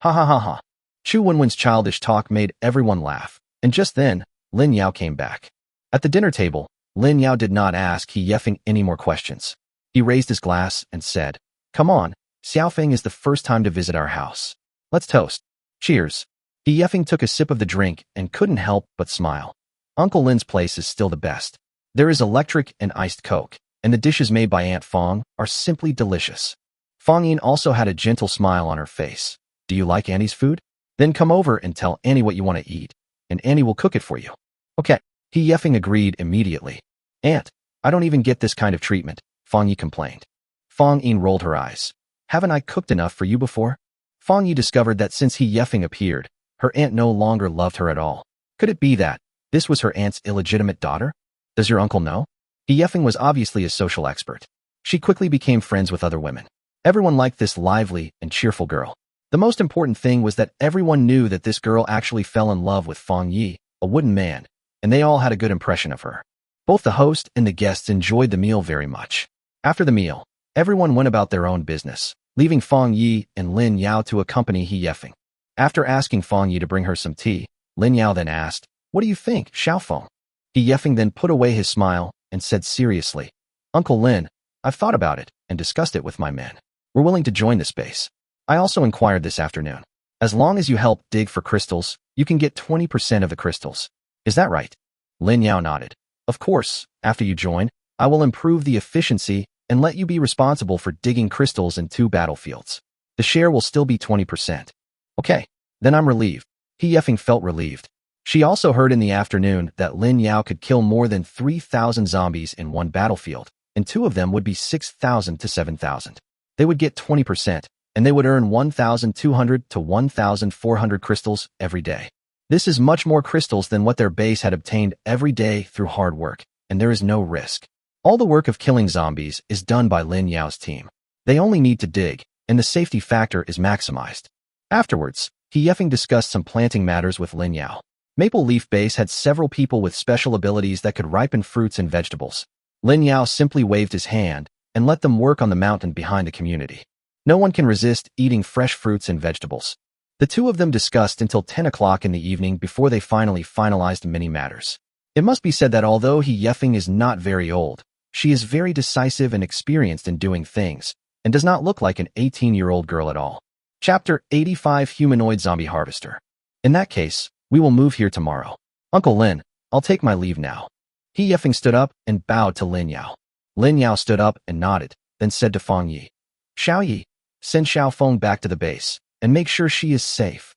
Ha ha ha ha. Chu Wenwen's childish talk made everyone laugh, and just then, Lin Yao came back. At the dinner table, Lin Yao did not ask He Yefeng any more questions. He raised his glass and said, "Come on, Xiaofeng is the first time to visit our house. Let's toast. Cheers." He Yefeng took a sip of the drink and couldn't help but smile. Uncle Lin's place is still the best. There is electric and iced Coke, and the dishes made by Aunt Fong are simply delicious. Fong Yin also had a gentle smile on her face. Do you like Annie's food? Then come over and tell Annie what you want to eat, and Annie will cook it for you. Okay. He Yefeng agreed immediately. Aunt, I don't even get this kind of treatment, Fong Yi complained. Fong Yin rolled her eyes. Haven't I cooked enough for you before? Fong Yi discovered that since He Yefeng appeared, her aunt no longer loved her at all. Could it be that this was her aunt's illegitimate daughter? Does your uncle know? He Yefeng was obviously a social expert. She quickly became friends with other women. Everyone liked this lively and cheerful girl. The most important thing was that everyone knew that this girl actually fell in love with Fong Yi, a wooden man, and they all had a good impression of her. Both the host and the guests enjoyed the meal very much. After the meal, everyone went about their own business, leaving Fong Yi and Lin Yao to accompany He Yefeng. After asking Fong Yi to bring her some tea, Lin Yao then asked, "What do you think, Xiaofeng?" He Yefeng then put away his smile and said seriously, "Uncle Lin, I've thought about it and discussed it with my men. We're willing to join the space. I also inquired this afternoon. As long as you help dig for crystals, you can get 20% of the crystals. Is that right?" Lin Yao nodded. "Of course, after you join, I will improve the efficiency and let you be responsible for digging crystals in 2 battlefields. The share will still be 20%. Okay, then I'm relieved." He Yefeng felt relieved. She also heard in the afternoon that Lin Yao could kill more than 3,000 zombies in one battlefield, and 2 of them would be 6,000 to 7,000. They would get 20%, and they would earn 1,200 to 1,400 crystals every day. This is much more crystals than what their base had obtained every day through hard work, and there is no risk. All the work of killing zombies is done by Lin Yao's team. They only need to dig, and the safety factor is maximized. Afterwards, He Yefeng discussed some planting matters with Lin Yao. Maple Leaf Base had several people with special abilities that could ripen fruits and vegetables. Lin Yao simply waved his hand and let them work on the mountain behind the community. No one can resist eating fresh fruits and vegetables. The two of them discussed until 10 o'clock in the evening before they finally finalized many matters. It must be said that although He Yefeng is not very old, she is very decisive and experienced in doing things, and does not look like an 18-year-old girl at all. Chapter 85 Humanoid Zombie Harvester. In that case, we will move here tomorrow. Uncle Lin, I'll take my leave now. He Yefeng stood up and bowed to Lin Yao. Lin Yao stood up and nodded, then said to Fong Yi, "Xiao Yi, send Xiaofeng back to the base, and make sure she is safe."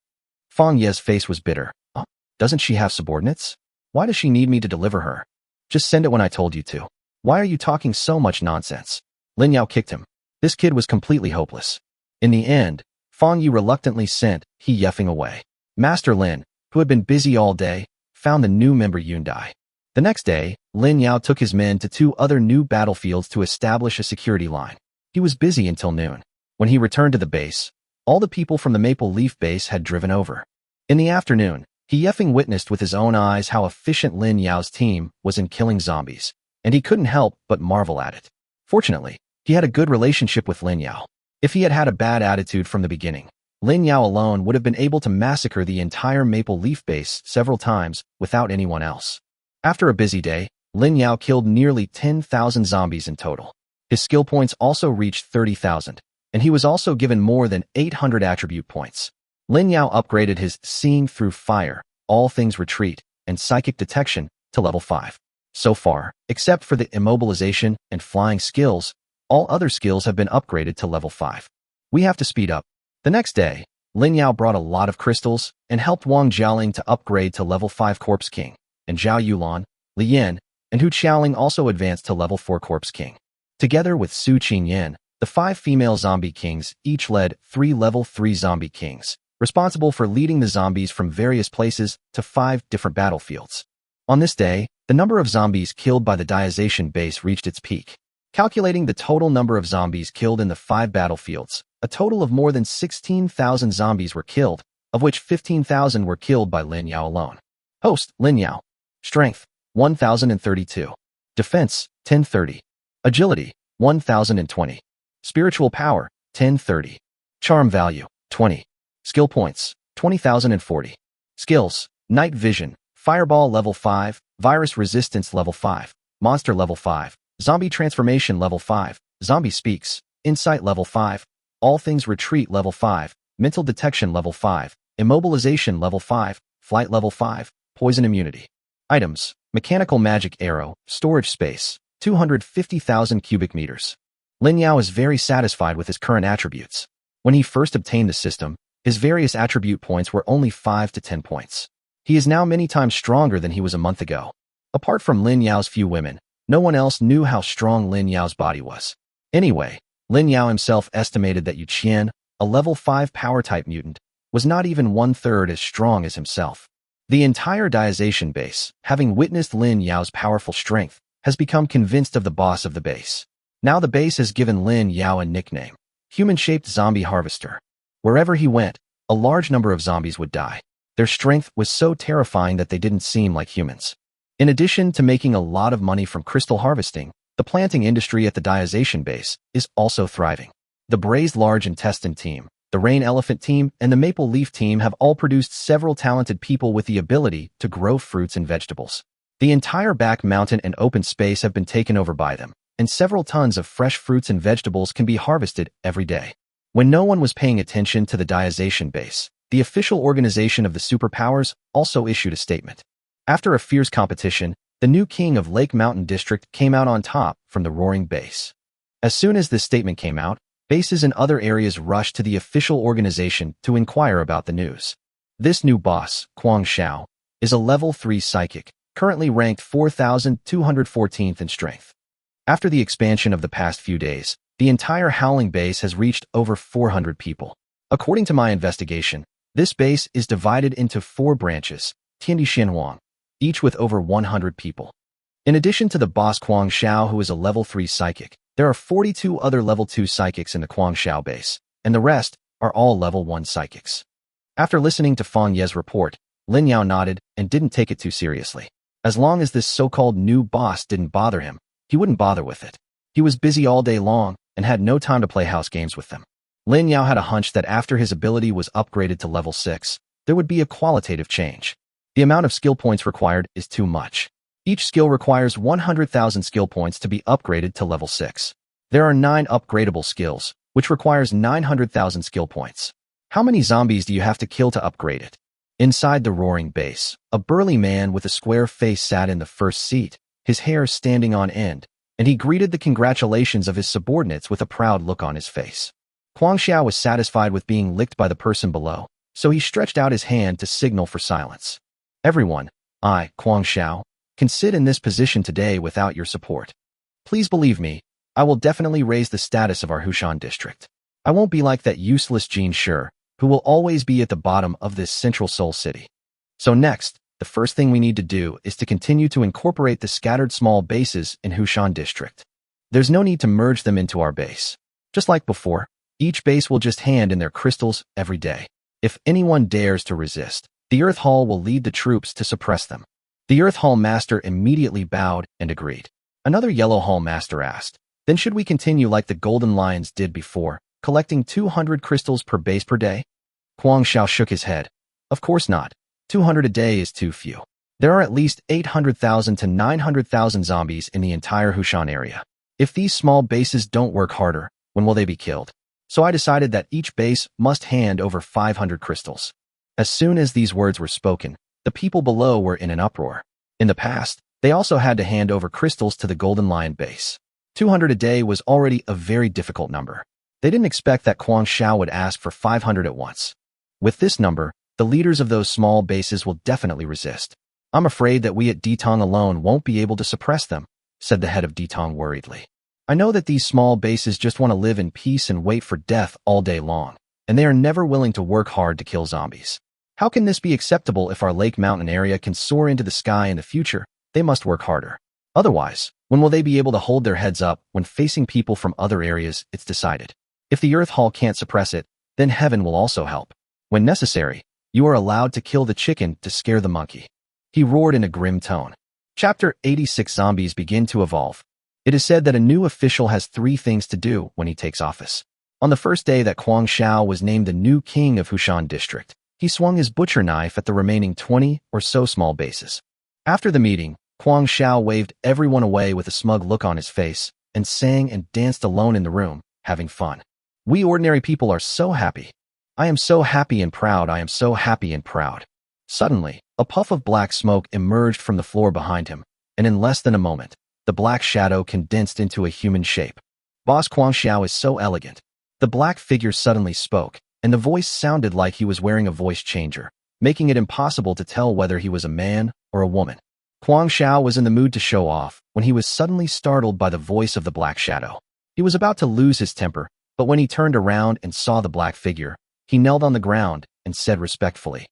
Fong Ye's face was bitter. "Oh, doesn't she have subordinates? Why does she need me to deliver her? Just send it when I told you to. Why are you talking so much nonsense?" Lin Yao kicked him. This kid was completely hopeless. In the end, Fong Yi reluctantly sent He Yefeng away. Master Lin, who had been busy all day, found the new member Yundai. The next day, Lin Yao took his men to 2 other new battlefields to establish a security line. He was busy until noon. When he returned to the base, all the people from the Maple Leaf Base had driven over. In the afternoon, He Yefeng witnessed with his own eyes how efficient Lin Yao's team was in killing zombies, and he couldn't help but marvel at it. Fortunately, he had a good relationship with Lin Yao. If he had had a bad attitude from the beginning, Lin Yao alone would have been able to massacre the entire Maple Leaf Base several times without anyone else. After a busy day, Lin Yao killed nearly 10,000 zombies in total. His skill points also reached 30,000, and he was also given more than 800 attribute points. Lin Yao upgraded his Seeing Through Fire, All Things Retreat, and Psychic Detection to level 5. So far, except for the immobilization and flying skills, all other skills have been upgraded to level 5. We have to speed up. The next day, Lin Yao brought a lot of crystals and helped Wang Jialing to upgrade to level 5 Corpse King, and Zhao Yulan, Li Yan, and Hu Qiaoling also advanced to level 4 Corpse King. Together with Su Qingyan, the 5 female zombie kings each led 3 level 3 zombie kings, responsible for leading the zombies from various places to 5 different battlefields. On this day, the number of zombies killed by the Diazation base reached its peak. Calculating the total number of zombies killed in the 5 battlefields, a total of more than 16,000 zombies were killed, of which 15,000 were killed by Lin Yao alone. Host, Lin Yao. Strength, 1,032. Defense, 1030. Agility, 1,020. Spiritual power, 1030. Charm value, 20. Skill points, 20,040. Skills, Night Vision, Fireball level 5, Virus Resistance level 5, Monster level 5, Zombie Transformation level 5, Zombie Speaks, Insight level 5, All Things Retreat level 5, Mental Detection level 5, Immobilization level 5, Flight level 5, Poison Immunity. Items, Mechanical Magic Arrow, Storage Space, 250,000 cubic meters. Lin Yao is very satisfied with his current attributes. When he first obtained the system, his various attribute points were only 5 to 10 points. He is now many times stronger than he was a month ago. Apart from Lin Yao's few women, no one else knew how strong Lin Yao's body was. Anyway, Lin Yao himself estimated that Yu Qian, a level 5 power-type mutant, was not even 1/3 as strong as himself. The entire Diazation base, having witnessed Lin Yao's powerful strength, has become convinced of the boss of the base. Now the base has given Lin Yao a nickname, Human-Shaped Zombie Harvester. Wherever he went, a large number of zombies would die. Their strength was so terrifying that they didn't seem like humans. In addition to making a lot of money from crystal harvesting, the planting industry at the Diazation base is also thriving. The Braised Large Intestine team, the Rain Elephant team, and the Maple Leaf team have all produced several talented people with the ability to grow fruits and vegetables. The entire back mountain and open space have been taken over by them, and several tons of fresh fruits and vegetables can be harvested every day. When no one was paying attention to the Diazation base, the official organization of the Superpowers also issued a statement. After a fierce competition, the new king of Lake Mountain District came out on top from the roaring base. As soon as this statement came out, bases in other areas rushed to the official organization to inquire about the news. This new boss, Guang Xiao, is a level 3 psychic, currently ranked 4,214th in strength. After the expansion of the past few days, the entire Howling base has reached over 400 people. According to my investigation, this base is divided into 4 branches, Tiandi Xinhuang, each with over 100 people. In addition to the boss Guang Xiao, who is a level 3 psychic, there are 42 other level 2 psychics in the Guang Xiao base, and the rest are all level 1 psychics. After listening to Fang Ye's report, Lin Yao nodded and didn't take it too seriously. As long as this so-called new boss didn't bother him, he wouldn't bother with it. He was busy all day long and had no time to play house games with them. Lin Yao had a hunch that after his ability was upgraded to level 6, there would be a qualitative change. The amount of skill points required is too much. Each skill requires 100,000 skill points to be upgraded to level 6. There are 9 upgradable skills, which requires 900,000 skill points. How many zombies do you have to kill to upgrade it? Inside the roaring base, a burly man with a square face sat in the first seat, his hair standing on end, and he greeted the congratulations of his subordinates with a proud look on his face. Guang Xiao was satisfied with being licked by the person below, so he stretched out his hand to signal for silence. Everyone, I, Guang Xiao, can sit in this position today without your support. Please believe me, I will definitely raise the status of our Hushan district. I won't be like that useless Jin Shi, who will always be at the bottom of this central Seoul city. So next, the first thing we need to do is to continue to incorporate the scattered small bases in Hushan district. There's no need to merge them into our base. Just like before, each base will just hand in their crystals every day. If anyone dares to resist, the Earth Hall will lead the troops to suppress them. The Earth Hall Master immediately bowed and agreed. Another Yellow Hall Master asked, then should we continue like the Golden Lions did before, collecting 200 crystals per base per day? Guang Xiao shook his head. Of course not. 200 a day is too few. There are at least 800,000 to 900,000 zombies in the entire Hushan area. If these small bases don't work harder, when will they be killed? So I decided that each base must hand over 500 crystals. As soon as these words were spoken, the people below were in an uproar. In the past, they also had to hand over crystals to the Golden Lion base. 200 a day was already a very difficult number. They didn't expect that Guang Xiao would ask for 500 at once. With this number, the leaders of those small bases will definitely resist. I'm afraid that we at Ditong alone won't be able to suppress them, said the head of Ditong worriedly. I know that these small bases just want to live in peace and wait for death all day long, and they are never willing to work hard to kill zombies. How can this be acceptable if our lake mountain area can soar into the sky in the future? They must work harder. Otherwise, when will they be able to hold their heads up when facing people from other areas? It's decided. If the Earth Hall can't suppress it, then heaven will also help. When necessary, you are allowed to kill the chicken to scare the monkey. He roared in a grim tone. Chapter 86. Zombies begin to evolve. It is said that a new official has 3 things to do when he takes office. On the first day that Kwang Xiao was named the new king of Hushan district, he swung his butcher knife at the remaining 20 or so small bases. After the meeting, Kwang Xiao waved everyone away with a smug look on his face and sang and danced alone in the room, having fun. We ordinary people are so happy. I am so happy and proud. I am so happy and proud. Suddenly, a puff of black smoke emerged from the floor behind him, and in less than a moment, the black shadow condensed into a human shape. Boss Kwang Xiao is so elegant. The black figure suddenly spoke, and the voice sounded like he was wearing a voice changer, making it impossible to tell whether he was a man or a woman. Kwang Xiao was in the mood to show off when he was suddenly startled by the voice of the black shadow. He was about to lose his temper, but when he turned around and saw the black figure, he knelt on the ground and said respectfully,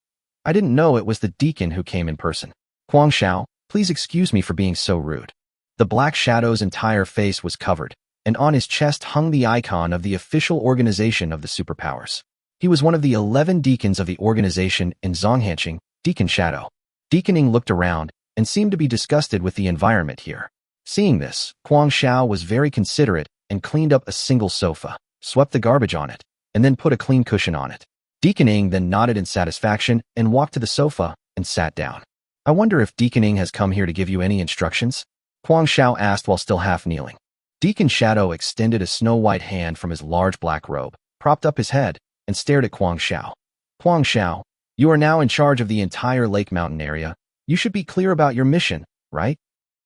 "I didn't know it was the deacon who came in person. Kwang Xiao, please excuse me for being so rude." The black shadow's entire face was covered, and on his chest hung the icon of the official organization of the Superpowers. He was one of the 11 deacons of the organization in Zhonghanqing, Deacon Shadow. Deaconing looked around and seemed to be disgusted with the environment here. Seeing this, Kwang Xiao was very considerate and cleaned up a single sofa, swept the garbage on it, and then put a clean cushion on it. Deaconing then nodded in satisfaction and walked to the sofa and sat down. "I wonder if Deaconing has come here to give you any instructions?" Kwang Xiao asked while still half kneeling. Deacon Shadow extended a snow-white hand from his large black robe, propped up his head, and stared at Kwang Xiao. "Kwang Xiao, you are now in charge of the entire Lake Mountain area. You should be clear about your mission, right?"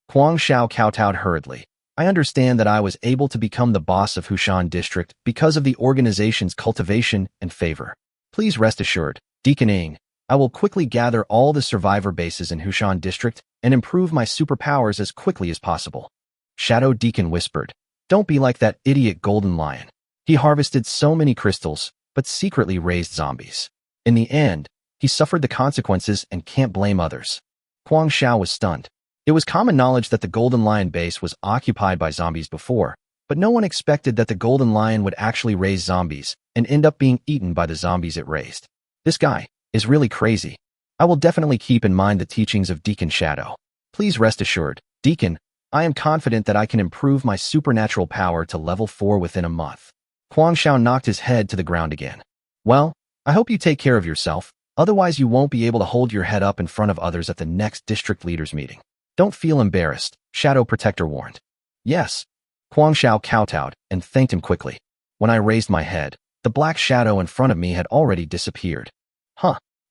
Kwang Xiao kowtowed hurriedly. "I understand that I was able to become the boss of Hushan district because of the organization's cultivation and favor. Please rest assured, Deaconing, I will quickly gather all the survivor bases in Hushan district and improve my superpowers as quickly as possible." Shadow Deacon whispered, "Don't be like that idiot Golden Lion. He harvested so many crystals, but secretly raised zombies. In the end, he suffered the consequences and can't blame others." Kwang Xiao was stunned. It was common knowledge that the Golden Lion base was occupied by zombies before, but no one expected that the Golden Lion would actually raise zombies and end up being eaten by the zombies it raised. This guy is really crazy. I will definitely keep in mind the teachings of Deacon Shadow. Please rest assured, Deacon, I am confident that I can improve my supernatural power to level 4 within a month. Kwang Xiao knocked his head to the ground again. "Well, I hope you take care of yourself, otherwise you won't be able to hold your head up in front of others at the next district leaders meeting. Don't feel embarrassed," Shadow Protector warned. "Yes." Kwang Xiao kowtowed and thanked him quickly. When I raised my head, the black shadow in front of me had already disappeared.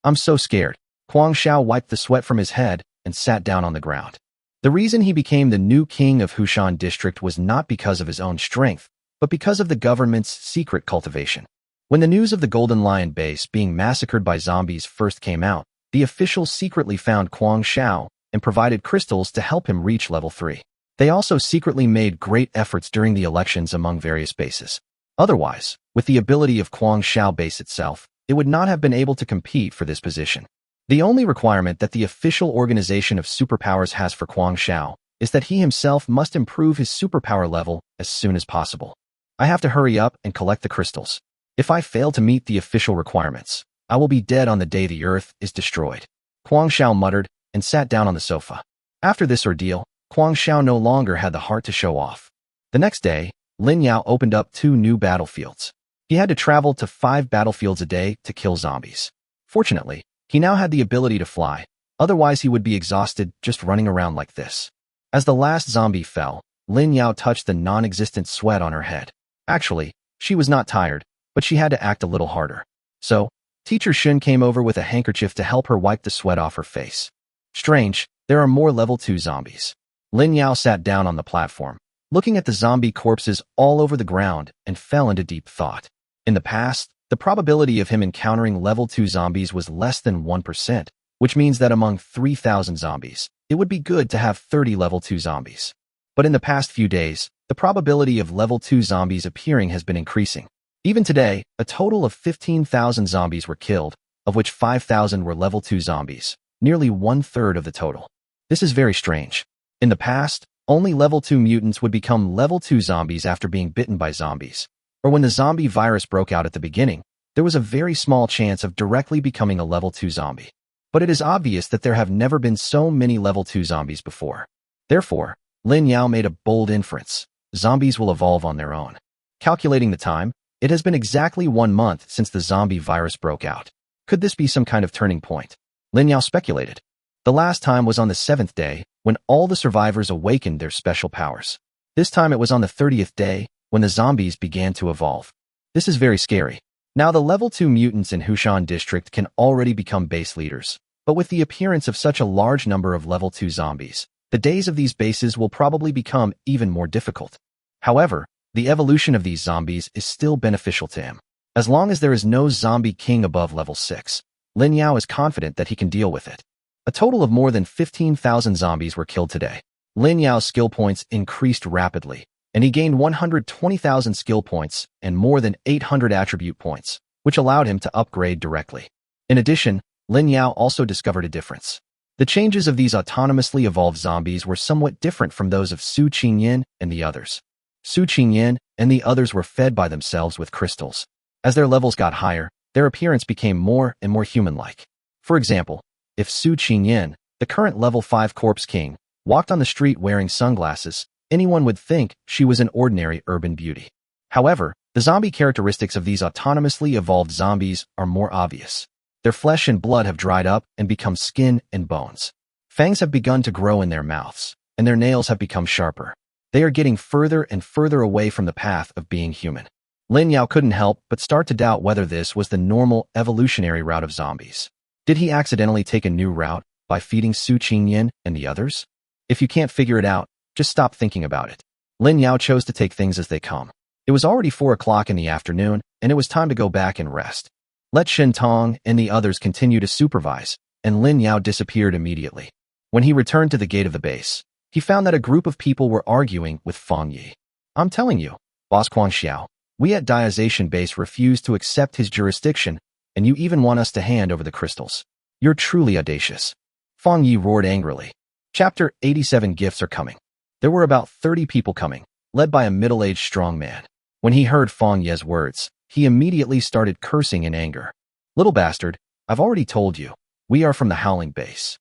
I'm so scared. Kwang Xiao wiped the sweat from his head and sat down on the ground. The reason he became the new king of Hushan district was not because of his own strength, but because of the government's secret cultivation. When the news of the Golden Lion base being massacred by zombies first came out, the officials secretly found Kwang Xiao and provided crystals to help him reach level 3. They also secretly made great efforts during the elections among various bases. Otherwise, with the ability of Kwang Xiao base itself, it would not have been able to compete for this position. The only requirement that the official organization of Superpowers has for Kwang Xiao is that he himself must improve his superpower level as soon as possible. I have to hurry up and collect the crystals. If I fail to meet the official requirements, I will be dead on the day the Earth is destroyed. Kwang Xiao muttered and sat down on the sofa. After this ordeal, Kwang Xiao no longer had the heart to show off. The next day, Lin Yao opened up 2 new battlefields. He had to travel to 5 battlefields a day to kill zombies. Fortunately, he now had the ability to fly, otherwise he would be exhausted just running around like this. As the last zombie fell, Lin Yao touched the non-existent sweat on her head. Actually, she was not tired, but she had to act a little harder. So, Teacher Shun came over with a handkerchief to help her wipe the sweat off her face. Strange, there are more level 2 zombies. Lin Yao sat down on the platform, looking at the zombie corpses all over the ground, and fell into deep thought. In the past, the probability of him encountering level 2 zombies was less than 1%, which means that among 3,000 zombies, it would be good to have 30 level 2 zombies. But in the past few days, the probability of level 2 zombies appearing has been increasing. Even today, a total of 15,000 zombies were killed, of which 5,000 were level 2 zombies, nearly one-third of the total. This is very strange. In the past, only level 2 mutants would become level 2 zombies after being bitten by zombies. Or when the zombie virus broke out at the beginning, there was a very small chance of directly becoming a level 2 zombie. But it is obvious that there have never been so many level 2 zombies before. Therefore, Lin Yao made a bold inference. Zombies will evolve on their own. Calculating the time, it has been exactly 1 month since the zombie virus broke out. Could this be some kind of turning point? Lin Yao speculated. The last time was on the 7th day, when all the survivors awakened their special powers. This time it was on the 30th day, when the zombies began to evolve. This is very scary. Now the level 2 mutants in Hushan district can already become base leaders, but with the appearance of such a large number of level 2 zombies, the days of these bases will probably become even more difficult. However, the evolution of these zombies is still beneficial to him. As long as there is no zombie king above level 6, Lin Yao is confident that he can deal with it. A total of more than 15,000 zombies were killed today. Lin Yao's skill points increased rapidly, and he gained 120,000 skill points and more than 800 attribute points, which allowed him to upgrade directly. In addition, Lin Yao also discovered a difference. The changes of these autonomously evolved zombies were somewhat different from those of Su Qingyan and the others. Su Qingyan and the others were fed by themselves with crystals. As their levels got higher, their appearance became more and more human-like. For example, if Su Qingyan, the current level 5 corpse king, walked on the street wearing sunglasses, anyone would think she was an ordinary urban beauty. However, the zombie characteristics of these autonomously evolved zombies are more obvious. Their flesh and blood have dried up and become skin and bones. Fangs have begun to grow in their mouths, and their nails have become sharper. They are getting further and further away from the path of being human. Lin Yao couldn't help but start to doubt whether this was the normal evolutionary route of zombies. Did he accidentally take a new route by feeding Su Qingyan and the others? If you can't figure it out, just stop thinking about it. Lin Yao chose to take things as they come. It was already 4 o'clock in the afternoon, and it was time to go back and rest. Let Shintong and the others continue to supervise, and Lin Yao disappeared immediately. When he returned to the gate of the base, he found that a group of people were arguing with Feng Yi. I'm telling you, Boss Quan Xiao, we at Diazation Base refuse to accept his jurisdiction, and you even want us to hand over the crystals. You're truly audacious. Feng Yi roared angrily. Chapter 87 Gifts are coming. There were about 30 people coming, led by a middle-aged strong man. When he heard Feng Ye's words, he immediately started cursing in anger. Little bastard, I've already told you, we are from the Howling Base.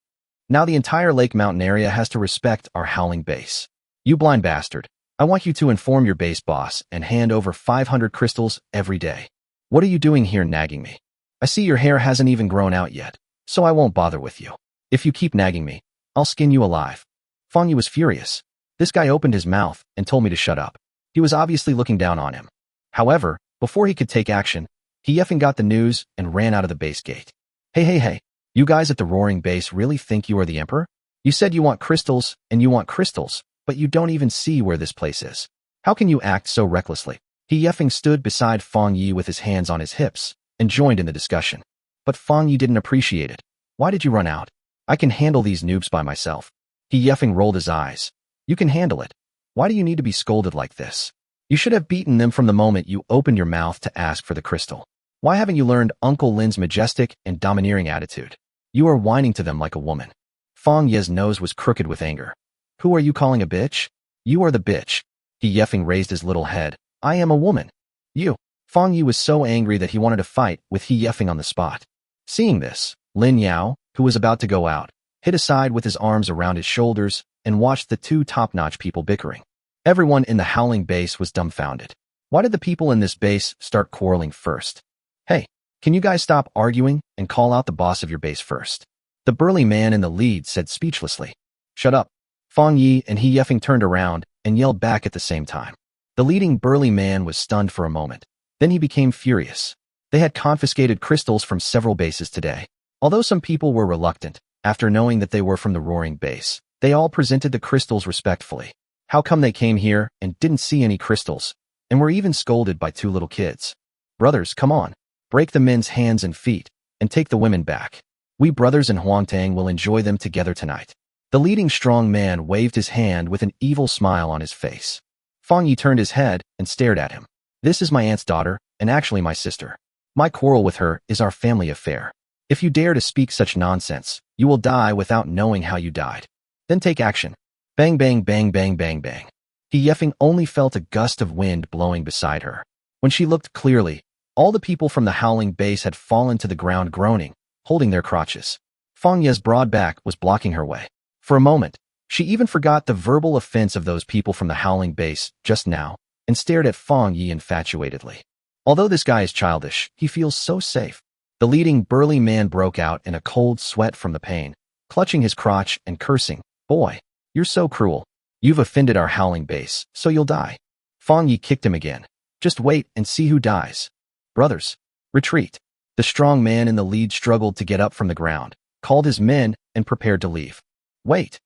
Now the entire Lake Mountain area has to respect our Howling Base. You blind bastard, I want you to inform your base boss and hand over 500 crystals every day. What are you doing here nagging me? I see your hair hasn't even grown out yet, so I won't bother with you. If you keep nagging me, I'll skin you alive. Feng Yi was furious. This guy opened his mouth and told me to shut up. He was obviously looking down on him. However, before he could take action, he effing got the news and ran out of the base gate. Hey, you guys at the Roaring Base really think you are the emperor? You said you want crystals, and you want crystals, but you don't even see where this place is. How can you act so recklessly? He effing stood beside Feng Yi with his hands on his hips and joined in the discussion. But Feng Yi didn't appreciate it. Why did you run out? I can handle these noobs by myself. He effing rolled his eyes. You can handle it. Why do you need to be scolded like this? You should have beaten them from the moment you opened your mouth to ask for the crystal. Why haven't you learned Uncle Lin's majestic and domineering attitude? You are whining to them like a woman. Feng Ye's nose was crooked with anger. Who are you calling a bitch? You are the bitch. He effing raised his little head. I am a woman. You. Feng Yi was so angry that he wanted to fight with he effing on the spot. Seeing this, Lin Yao, who was about to go out, hid aside with his arms around his shoulders and watched the two top-notch people bickering. Everyone in the Howling Base was dumbfounded. Why did the people in this base start quarreling first? Hey, can you guys stop arguing and call out the boss of your base first? The burly man in the lead said speechlessly. Shut up. Feng Yi and he effing turned around and yelled back at the same time. The leading burly man was stunned for a moment. Then he became furious. They had confiscated crystals from several bases today. Although some people were reluctant, after knowing that they were from the Roaring Base, they all presented the crystals respectfully. How come they came here and didn't see any crystals, and were even scolded by 2 little kids? Brothers, come on. Break the men's hands and feet, and take the women back. We brothers in Huangtang will enjoy them together tonight. The leading strong man waved his hand with an evil smile on his face. Feng Yi turned his head and stared at him. This is my aunt's daughter, and actually my sister. My quarrel with her is our family affair. If you dare to speak such nonsense, you will die without knowing how you died. Then take action. Bang bang bang bang bang bang. He yeffing only felt a gust of wind blowing beside her. When she looked clearly, all the people from the howling base had fallen to the ground groaning, holding their crotches. Fang Ye's broad back was blocking her way. For a moment, she even forgot the verbal offense of those people from the howling base just now and stared at Fang Yi infatuatedly. Although this guy is childish, he feels so safe. The leading burly man broke out in a cold sweat from the pain, clutching his crotch and cursing, "Boy, you're so cruel. You've offended our howling base, so you'll die." Fang Yi kicked him again. "Just wait and see who dies. Brothers, retreat." The strong man in the lead struggled to get up from the ground, called his men, and prepared to leave. Wait.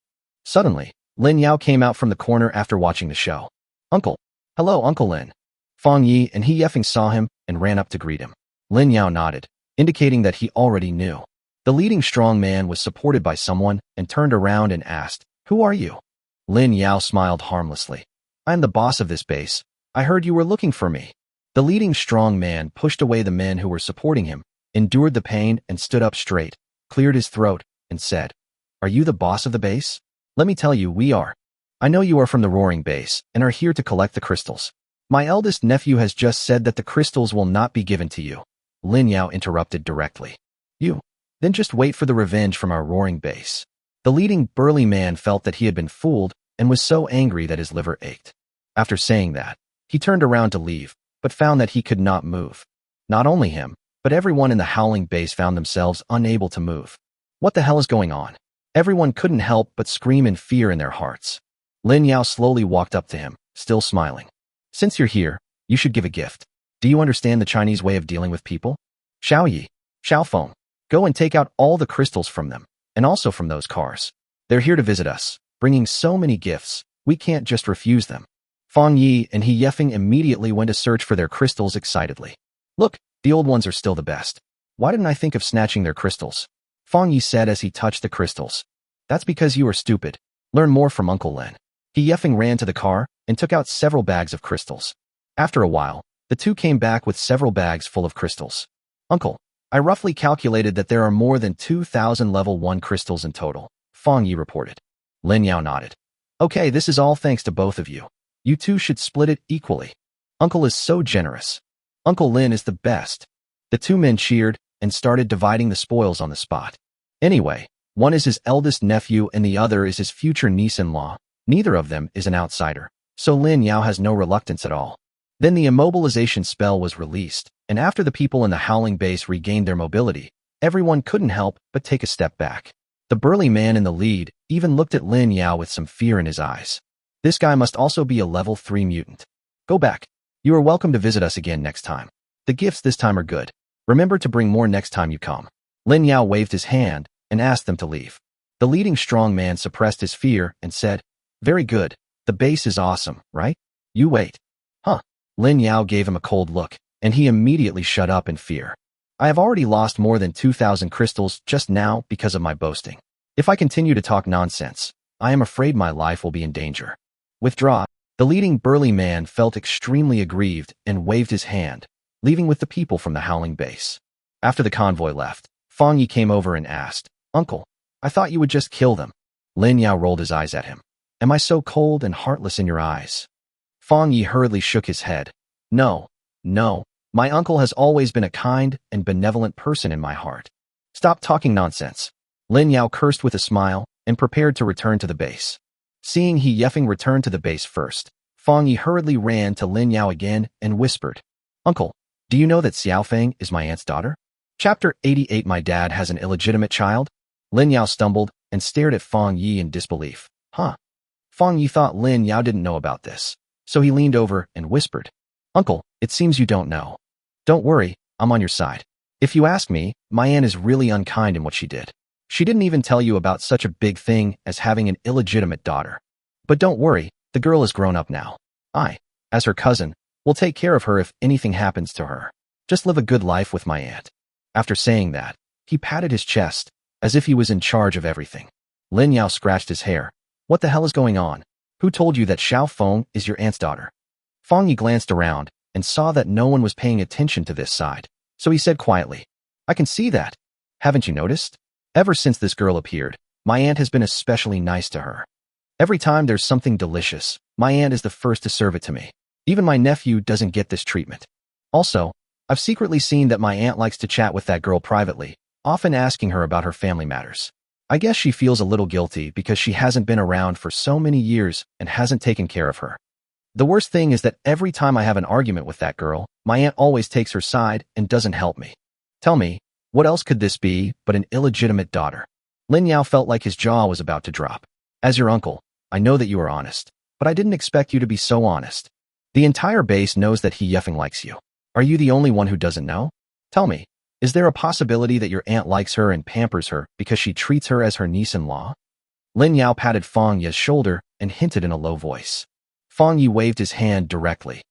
Suddenly, Lin Yao came out from the corner after watching the show. "Uncle." "Hello, Uncle Lin." Fang Yi and he yeffing saw him and ran up to greet him. Lin Yao nodded, indicating that he already knew. The leading strong man was supported by someone and turned around and asked, "Who are you?" Lin Yao smiled harmlessly. "I am the boss of this base. I heard you were looking for me." The leading strong man pushed away the men who were supporting him, endured the pain and stood up straight, cleared his throat, and said, "Are you the boss of the base? Let me tell you, we are. I know you are from the Roaring Base and are here to collect the crystals. My eldest nephew has just said that the crystals will not be given to you." Lin Yao interrupted directly. "You? Then just wait for the revenge from our Roaring Base." The leading burly man felt that he had been fooled and was so angry that his liver ached. After saying that, he turned around to leave, but found that he could not move. Not only him, but everyone in the howling base found themselves unable to move. What the hell is going on? Everyone couldn't help but scream in fear in their hearts. Lin Yao slowly walked up to him, still smiling. "Since you're here, you should give a gift. Do you understand the Chinese way of dealing with people? Xiao Yi, Xiao Feng, go and take out all the crystals from them, and also from those cars. They're here to visit us, bringing so many gifts, we can't just refuse them." Fang Yi and he yeffing immediately went to search for their crystals excitedly. "Look, the old ones are still the best. Why didn't I think of snatching their crystals?" Fang Yi said as he touched the crystals. "That's because you are stupid. Learn more from Uncle Lin." He yeffing ran to the car and took out several bags of crystals. After a while, the two came back with several bags full of crystals. "Uncle, I roughly calculated that there are more than 2,000 level 1 crystals in total," Fang Yi reported. Lin Yao nodded. "Okay, this is all thanks to both of you. You two should split it equally. Uncle is so generous. Uncle Lin is the best." The two men cheered and started dividing the spoils on the spot. Anyway, one is his eldest nephew and the other is his future niece-in-law. Neither of them is an outsider, so Lin Yao has no reluctance at all. Then the immobilization spell was released, and after the people in the howling base regained their mobility, everyone couldn't help but take a step back. The burly man in the lead even looked at Lin Yao with some fear in his eyes. This guy must also be a level 3 mutant. "Go back. You are welcome to visit us again next time. The gifts this time are good. Remember to bring more next time you come." Lin Yao waved his hand and asked them to leave. The leading strong man suppressed his fear and said, "Very good. The base is awesome, right? You wait." "Huh." Lin Yao gave him a cold look, and he immediately shut up in fear. "I have already lost more than 2,000 crystals just now because of my boasting. If I continue to talk nonsense, I am afraid my life will be in danger. Withdraw." The leading burly man felt extremely aggrieved and waved his hand, leaving with the people from the howling base. After the convoy left, Fang Yi came over and asked, "Uncle, I thought you would just kill them." Lin Yao rolled his eyes at him. "Am I so cold and heartless in your eyes?" Fang Yi hurriedly shook his head. No, my uncle has always been a kind and benevolent person in my heart." "Stop talking nonsense." Lin Yao cursed with a smile and prepared to return to the base. Seeing he yeffing returned to the base first, Fang Yi hurriedly ran to Lin Yao again and whispered, "Uncle, do you know that Xiao Feng is my aunt's daughter?" Chapter 88. My dad has an illegitimate child? Lin Yao stumbled and stared at Fang Yi in disbelief. Huh. Fang Yi thought Lin Yao didn't know about this, so he leaned over and whispered, "Uncle, it seems you don't know. Don't worry, I'm on your side. If you ask me, my aunt is really unkind in what she did. She didn't even tell you about such a big thing as having an illegitimate daughter. But don't worry, the girl is grown up now. I, as her cousin, will take care of her if anything happens to her. Just live a good life with my aunt." After saying that, he patted his chest, as if he was in charge of everything. Lin Yao scratched his hair. "What the hell is going on? Who told you that Xiao Feng is your aunt's daughter?" Fang Yi glanced around and saw that no one was paying attention to this side, so he said quietly, "I can see that. Haven't you noticed? Ever since this girl appeared, my aunt has been especially nice to her. Every time there's something delicious, my aunt is the first to serve it to me. Even my nephew doesn't get this treatment. Also, I've secretly seen that my aunt likes to chat with that girl privately, often asking her about her family matters. I guess she feels a little guilty because she hasn't been around for so many years and hasn't taken care of her. The worst thing is that every time I have an argument with that girl, my aunt always takes her side and doesn't help me. Tell me, what else could this be but an illegitimate daughter? Lin Yao felt like his jaw was about to drop. As your uncle, I know that you are honest, but I didn't expect you to be so honest. The entire base knows that he yeffing likes you. Are you the only one who doesn't know? Tell me, is there a possibility that your aunt likes her and pampers her because she treats her as her niece-in-law? Lin Yao patted Fang Ye's shoulder and hinted in a low voice. Fang Ye waved his hand directly.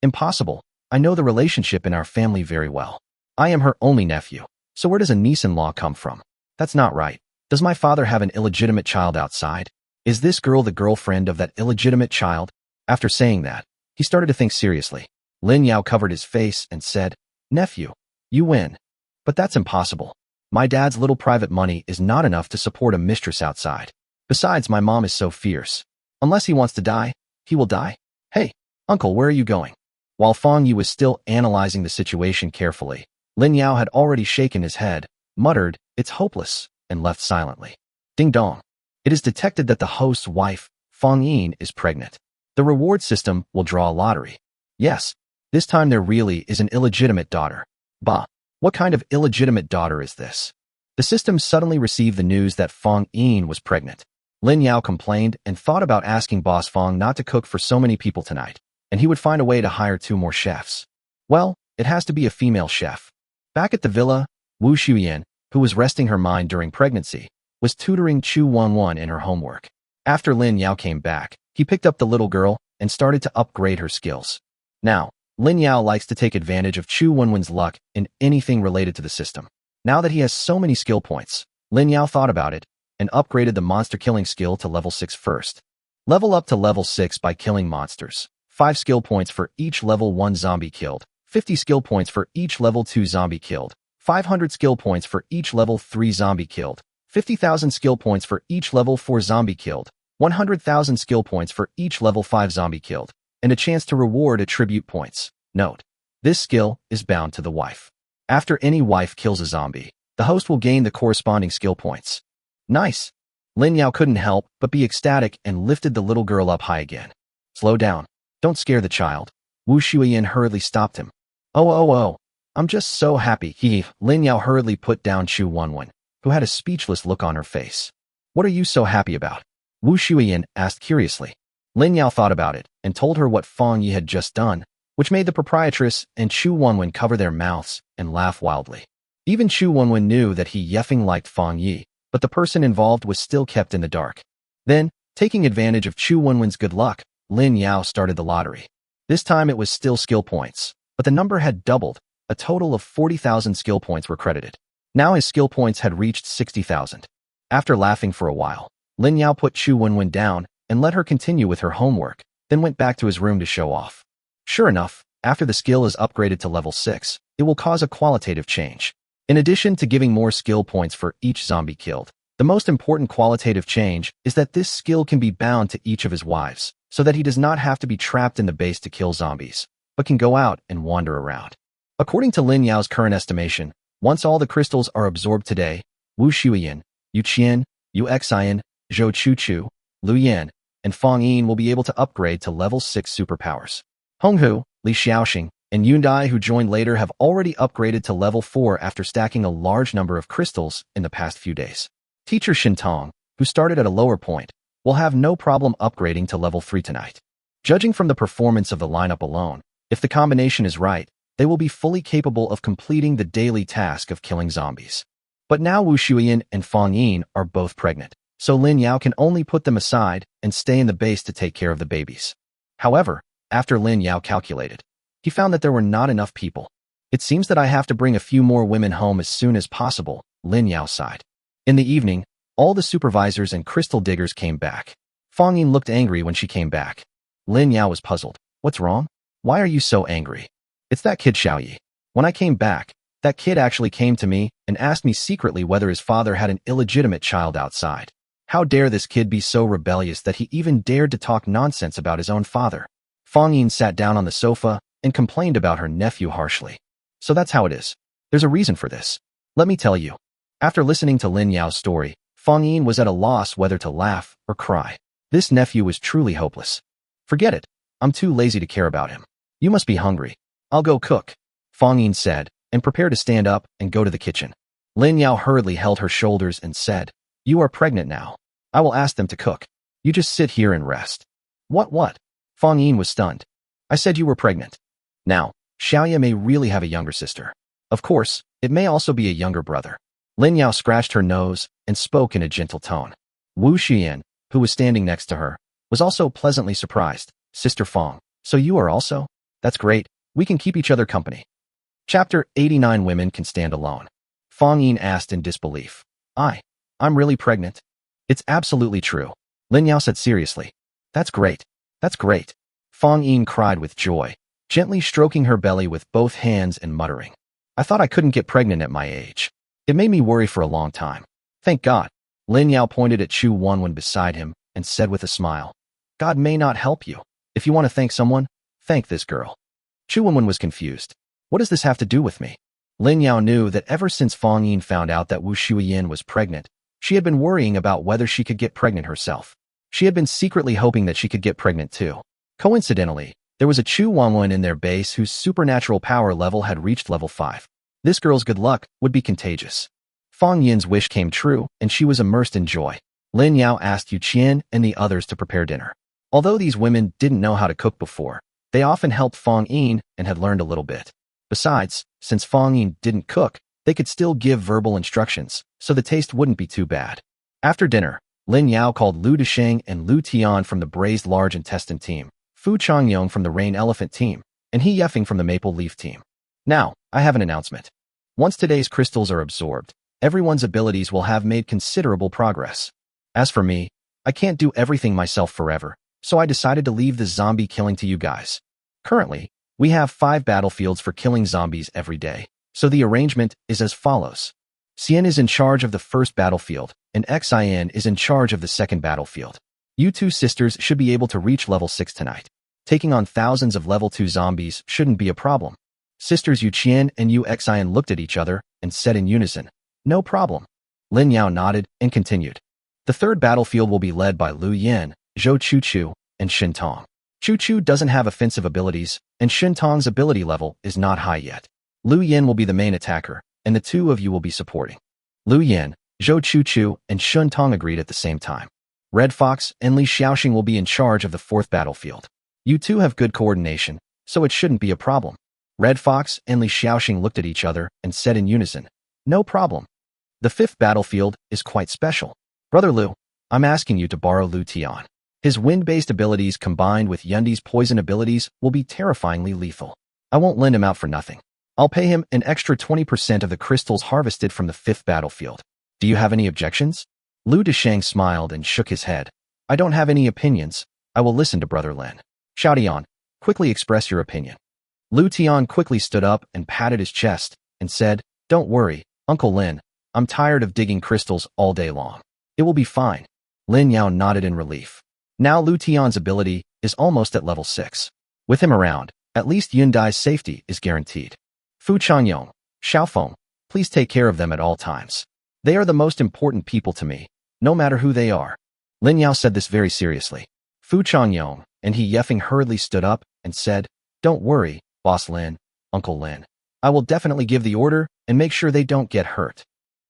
Impossible. I know the relationship in our family very well. I am her only nephew. So where does a niece-in-law come from? That's not right. Does my father have an illegitimate child outside? Is this girl the girlfriend of that illegitimate child? After saying that, he started to think seriously. Lin Yao covered his face and said, Nephew, you win. But that's impossible. My dad's little private money is not enough to support a mistress outside. Besides, my mom is so fierce. Unless he wants to die, he will die. Hey, uncle, where are you going? While Fang Ye was still analyzing the situation carefully, Lin Yao had already shaken his head, muttered, it's hopeless, and left silently. Ding dong. It is detected that the host's wife, Fang Yin, is pregnant. The reward system will draw a lottery. Yes, this time there really is an illegitimate daughter. Bah, what kind of illegitimate daughter is this? The system suddenly received the news that Fang Yin was pregnant. Lin Yao complained and thought about asking Boss Fang not to cook for so many people tonight, and he would find a way to hire 2 more chefs. Well, it has to be a female chef. Back at the villa, Wu Xuyan, who was resting her mind during pregnancy, was tutoring Chu Wanwan in her homework. After Lin Yao came back, he picked up the little girl and started to upgrade her skills. Now, Lin Yao likes to take advantage of Chu Wanwan's luck in anything related to the system. Now that he has so many skill points, Lin Yao thought about it and upgraded the monster killing skill to level 6 first. Level up to level 6 by killing monsters. 5 skill points for each level 1 zombie killed. 50 skill points for each level 2 zombie killed. 500 skill points for each level 3 zombie killed. 50,000 skill points for each level 4 zombie killed. 100,000 skill points for each level 5 zombie killed. And a chance to reward attribute points. Note, this skill is bound to the wife. After any wife kills a zombie, the host will gain the corresponding skill points. Nice. Lin Yao couldn't help but be ecstatic and lifted the little girl up high again. Slow down. Don't scare the child. Wu Shuiyan hurriedly stopped him. Oh, I'm just so happy. Lin Yao hurriedly put down Chu Wanwan, who had a speechless look on her face. What are you so happy about? Wu Shuiyan asked curiously. Lin Yao thought about it and told her what Fang Yi had just done, which made the proprietress and Chu Wanwan cover their mouths and laugh wildly. Even Chu Wanwan knew that he yeffing liked Fang Yi, but the person involved was still kept in the dark. Then, taking advantage of Chu Wanwan's good luck, Lin Yao started the lottery. This time it was still skill points, but the number had doubled. A total of 40,000 skill points were credited. Now his skill points had reached 60,000. After laughing for a while, Lin Yao put Chu Wanwan down and let her continue with her homework, then went back to his room to show off. Sure enough, after the skill is upgraded to level 6, it will cause a qualitative change. In addition to giving more skill points for each zombie killed, the most important qualitative change is that this skill can be bound to each of his wives, so that he does not have to be trapped in the base to kill zombies, but can go out and wander around. According to Lin Yao's current estimation, once all the crystals are absorbed today, Wu Shuiyan, Yu Qian, Yu Xian, Zhou Chuchu, Lu Yan, and Fang Yin will be able to upgrade to level 6 superpowers. Honghu, Li Xiaoxing, and Yundai, who joined later, have already upgraded to level 4 after stacking a large number of crystals in the past few days. Teacher Shintong, who started at a lower point, will have no problem upgrading to level 3 tonight. Judging from the performance of the lineup alone, if the combination is right, they will be fully capable of completing the daily task of killing zombies. But now Wu Shuiyan and Fang Yin are both pregnant, so Lin Yao can only put them aside and stay in the base to take care of the babies. However, after Lin Yao calculated, he found that there were not enough people. It seems that I have to bring a few more women home as soon as possible, Lin Yao sighed. In the evening, all the supervisors and crystal diggers came back. Fang Yin looked angry when she came back. Lin Yao was puzzled. What's wrong? Why are you so angry? It's that kid Xiaoyi. When I came back, That kid actually came to me and asked me secretly whether his father had an illegitimate child outside. How dare this kid be so rebellious that he even dared to talk nonsense about his own father? Fang Yin sat down on the sofa and complained about her nephew harshly. So that's how it is. There's a reason for this. Let me tell you. After listening to Lin Yao's story, Fang Yin was at a loss whether to laugh or cry. This nephew was truly hopeless. Forget it. I'm too lazy to care about him. You must be hungry. I'll go cook, Fang Yin said, and prepared to stand up and go to the kitchen. Lin Yao hurriedly held her shoulders and said, "You are pregnant now. I will ask them to cook. You just sit here and rest." What? Fang Yin was stunned. I said you were pregnant. Now, Xiaoya may really have a younger sister. Of course, it may also be a younger brother. Lin Yao scratched her nose and spoke in a gentle tone. Wu Xian, who was standing next to her, was also pleasantly surprised. Sister Fang, so you are also? That's great. We can keep each other company. Chapter 89 Women Can Stand Alone. Fang Yin asked in disbelief. I'm really pregnant. It's absolutely true. Lin Yao said seriously. That's great. That's great. Fang Yin cried with joy, gently stroking her belly with both hands and muttering. I thought I couldn't get pregnant at my age. It made me worry for a long time. Thank God. Lin Yao pointed at Chu Wenwen beside him and said with a smile, God may not help you. If you want to thank someone, thank this girl. Chu Wenwen was confused. What does this have to do with me? Lin Yao knew that ever since Fang Yin found out that Wu Shuyin was pregnant, she had been worrying about whether she could get pregnant herself. She had been secretly hoping that she could get pregnant too. Coincidentally, there was a Chu Wenwen in their base whose supernatural power level had reached level 5. This girl's good luck would be contagious. Fang Yin's wish came true, and she was immersed in joy. Lin Yao asked Yu Qian and the others to prepare dinner. Although these women didn't know how to cook before, they often helped Fang Yin and had learned a little bit. Besides, since Fang Yin didn't cook, they could still give verbal instructions, so the taste wouldn't be too bad. After dinner, Lin Yao called Lu Desheng and Lu Tian from the Braised Large Intestine team, Fu Changyong from the Rain Elephant team, and He Yefeng from the Maple Leaf team. Now, I have an announcement. Once today's crystals are absorbed, everyone's abilities will have made considerable progress. As for me, I can't do everything myself forever, so I decided to leave the zombie killing to you guys. Currently, we have 5 battlefields for killing zombies every day, so the arrangement is as follows. Xian is in charge of the first battlefield, and Xin is in charge of the second battlefield. You two sisters should be able to reach level 6 tonight. Taking on thousands of level 2 zombies shouldn't be a problem. Sisters Yu Qian and Yu Xin looked at each other and said in unison, No problem. Lin Yao nodded and continued. The third battlefield will be led by Lu Yan, Zhou Chuchu, and Shin Tong. Chuchu doesn't have offensive abilities, and Shin Tong's ability level is not high yet. Lu Yan will be the main attacker, and the two of you will be supporting. Lu Yan, Zhou Chuchu, and Shin Tong agreed at the same time. Red Fox and Li Xiaoxing will be in charge of the fourth battlefield. You two have good coordination, so it shouldn't be a problem. Red Fox and Li Xiaoxing looked at each other and said in unison, No problem. The fifth battlefield is quite special. Brother Lu, I'm asking you to borrow Lu Tian. His wind-based abilities combined with Yundi's poison abilities will be terrifyingly lethal. I won't lend him out for nothing. I'll pay him an extra 20% of the crystals harvested from the fifth battlefield. Do you have any objections? Lu Desheng smiled and shook his head. I don't have any opinions. I will listen to Brother Lin. Xiaotian, quickly express your opinion. Lu Tian quickly stood up and patted his chest and said, Don't worry, Uncle Lin. I'm tired of digging crystals all day long. It will be fine. Lin Yao nodded in relief. Now Lu Tian's ability is almost at level 6. With him around, at least Yundai's safety is guaranteed. Fu Changyong, Xiaofeng, please take care of them at all times. They are the most important people to me, no matter who they are. Lin Yao said this very seriously. Fu Changyong and He Yefeng hurriedly stood up and said, Don't worry, Boss Lin, Uncle Lin. I will definitely give the order and make sure they don't get hurt.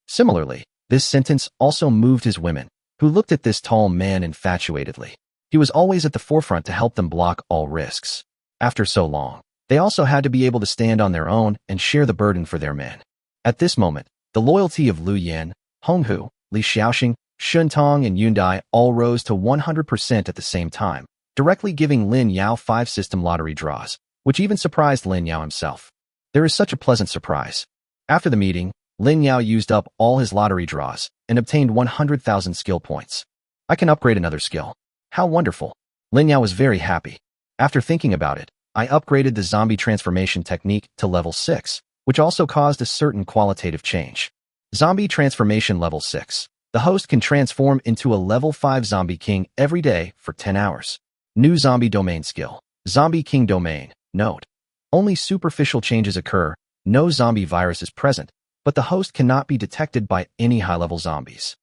Similarly, this sentence also moved his women, who looked at this tall man infatuatedly. He was always at the forefront to help them block all risks. After so long, they also had to be able to stand on their own and share the burden for their men. At this moment, the loyalty of Lu Yan, Honghu, Li Xiaoxing, Shun Tong, and Yundai all rose to 100% at the same time, directly giving Lin Yao 5 system lottery draws, which even surprised Lin Yao himself. There is such a pleasant surprise. After the meeting, Lin Yao used up all his lottery draws and obtained 100,000 skill points. I can upgrade another skill. How wonderful. Lin Yao was very happy. After thinking about it, I upgraded the zombie transformation technique to level 6, which also caused a certain qualitative change. Zombie Transformation Level 6. The host can transform into a Level 5 Zombie King every day for 10 hours. New Zombie Domain Skill. Zombie King Domain. Note: only superficial changes occur, no zombie virus is present, but the host cannot be detected by any high-level zombies.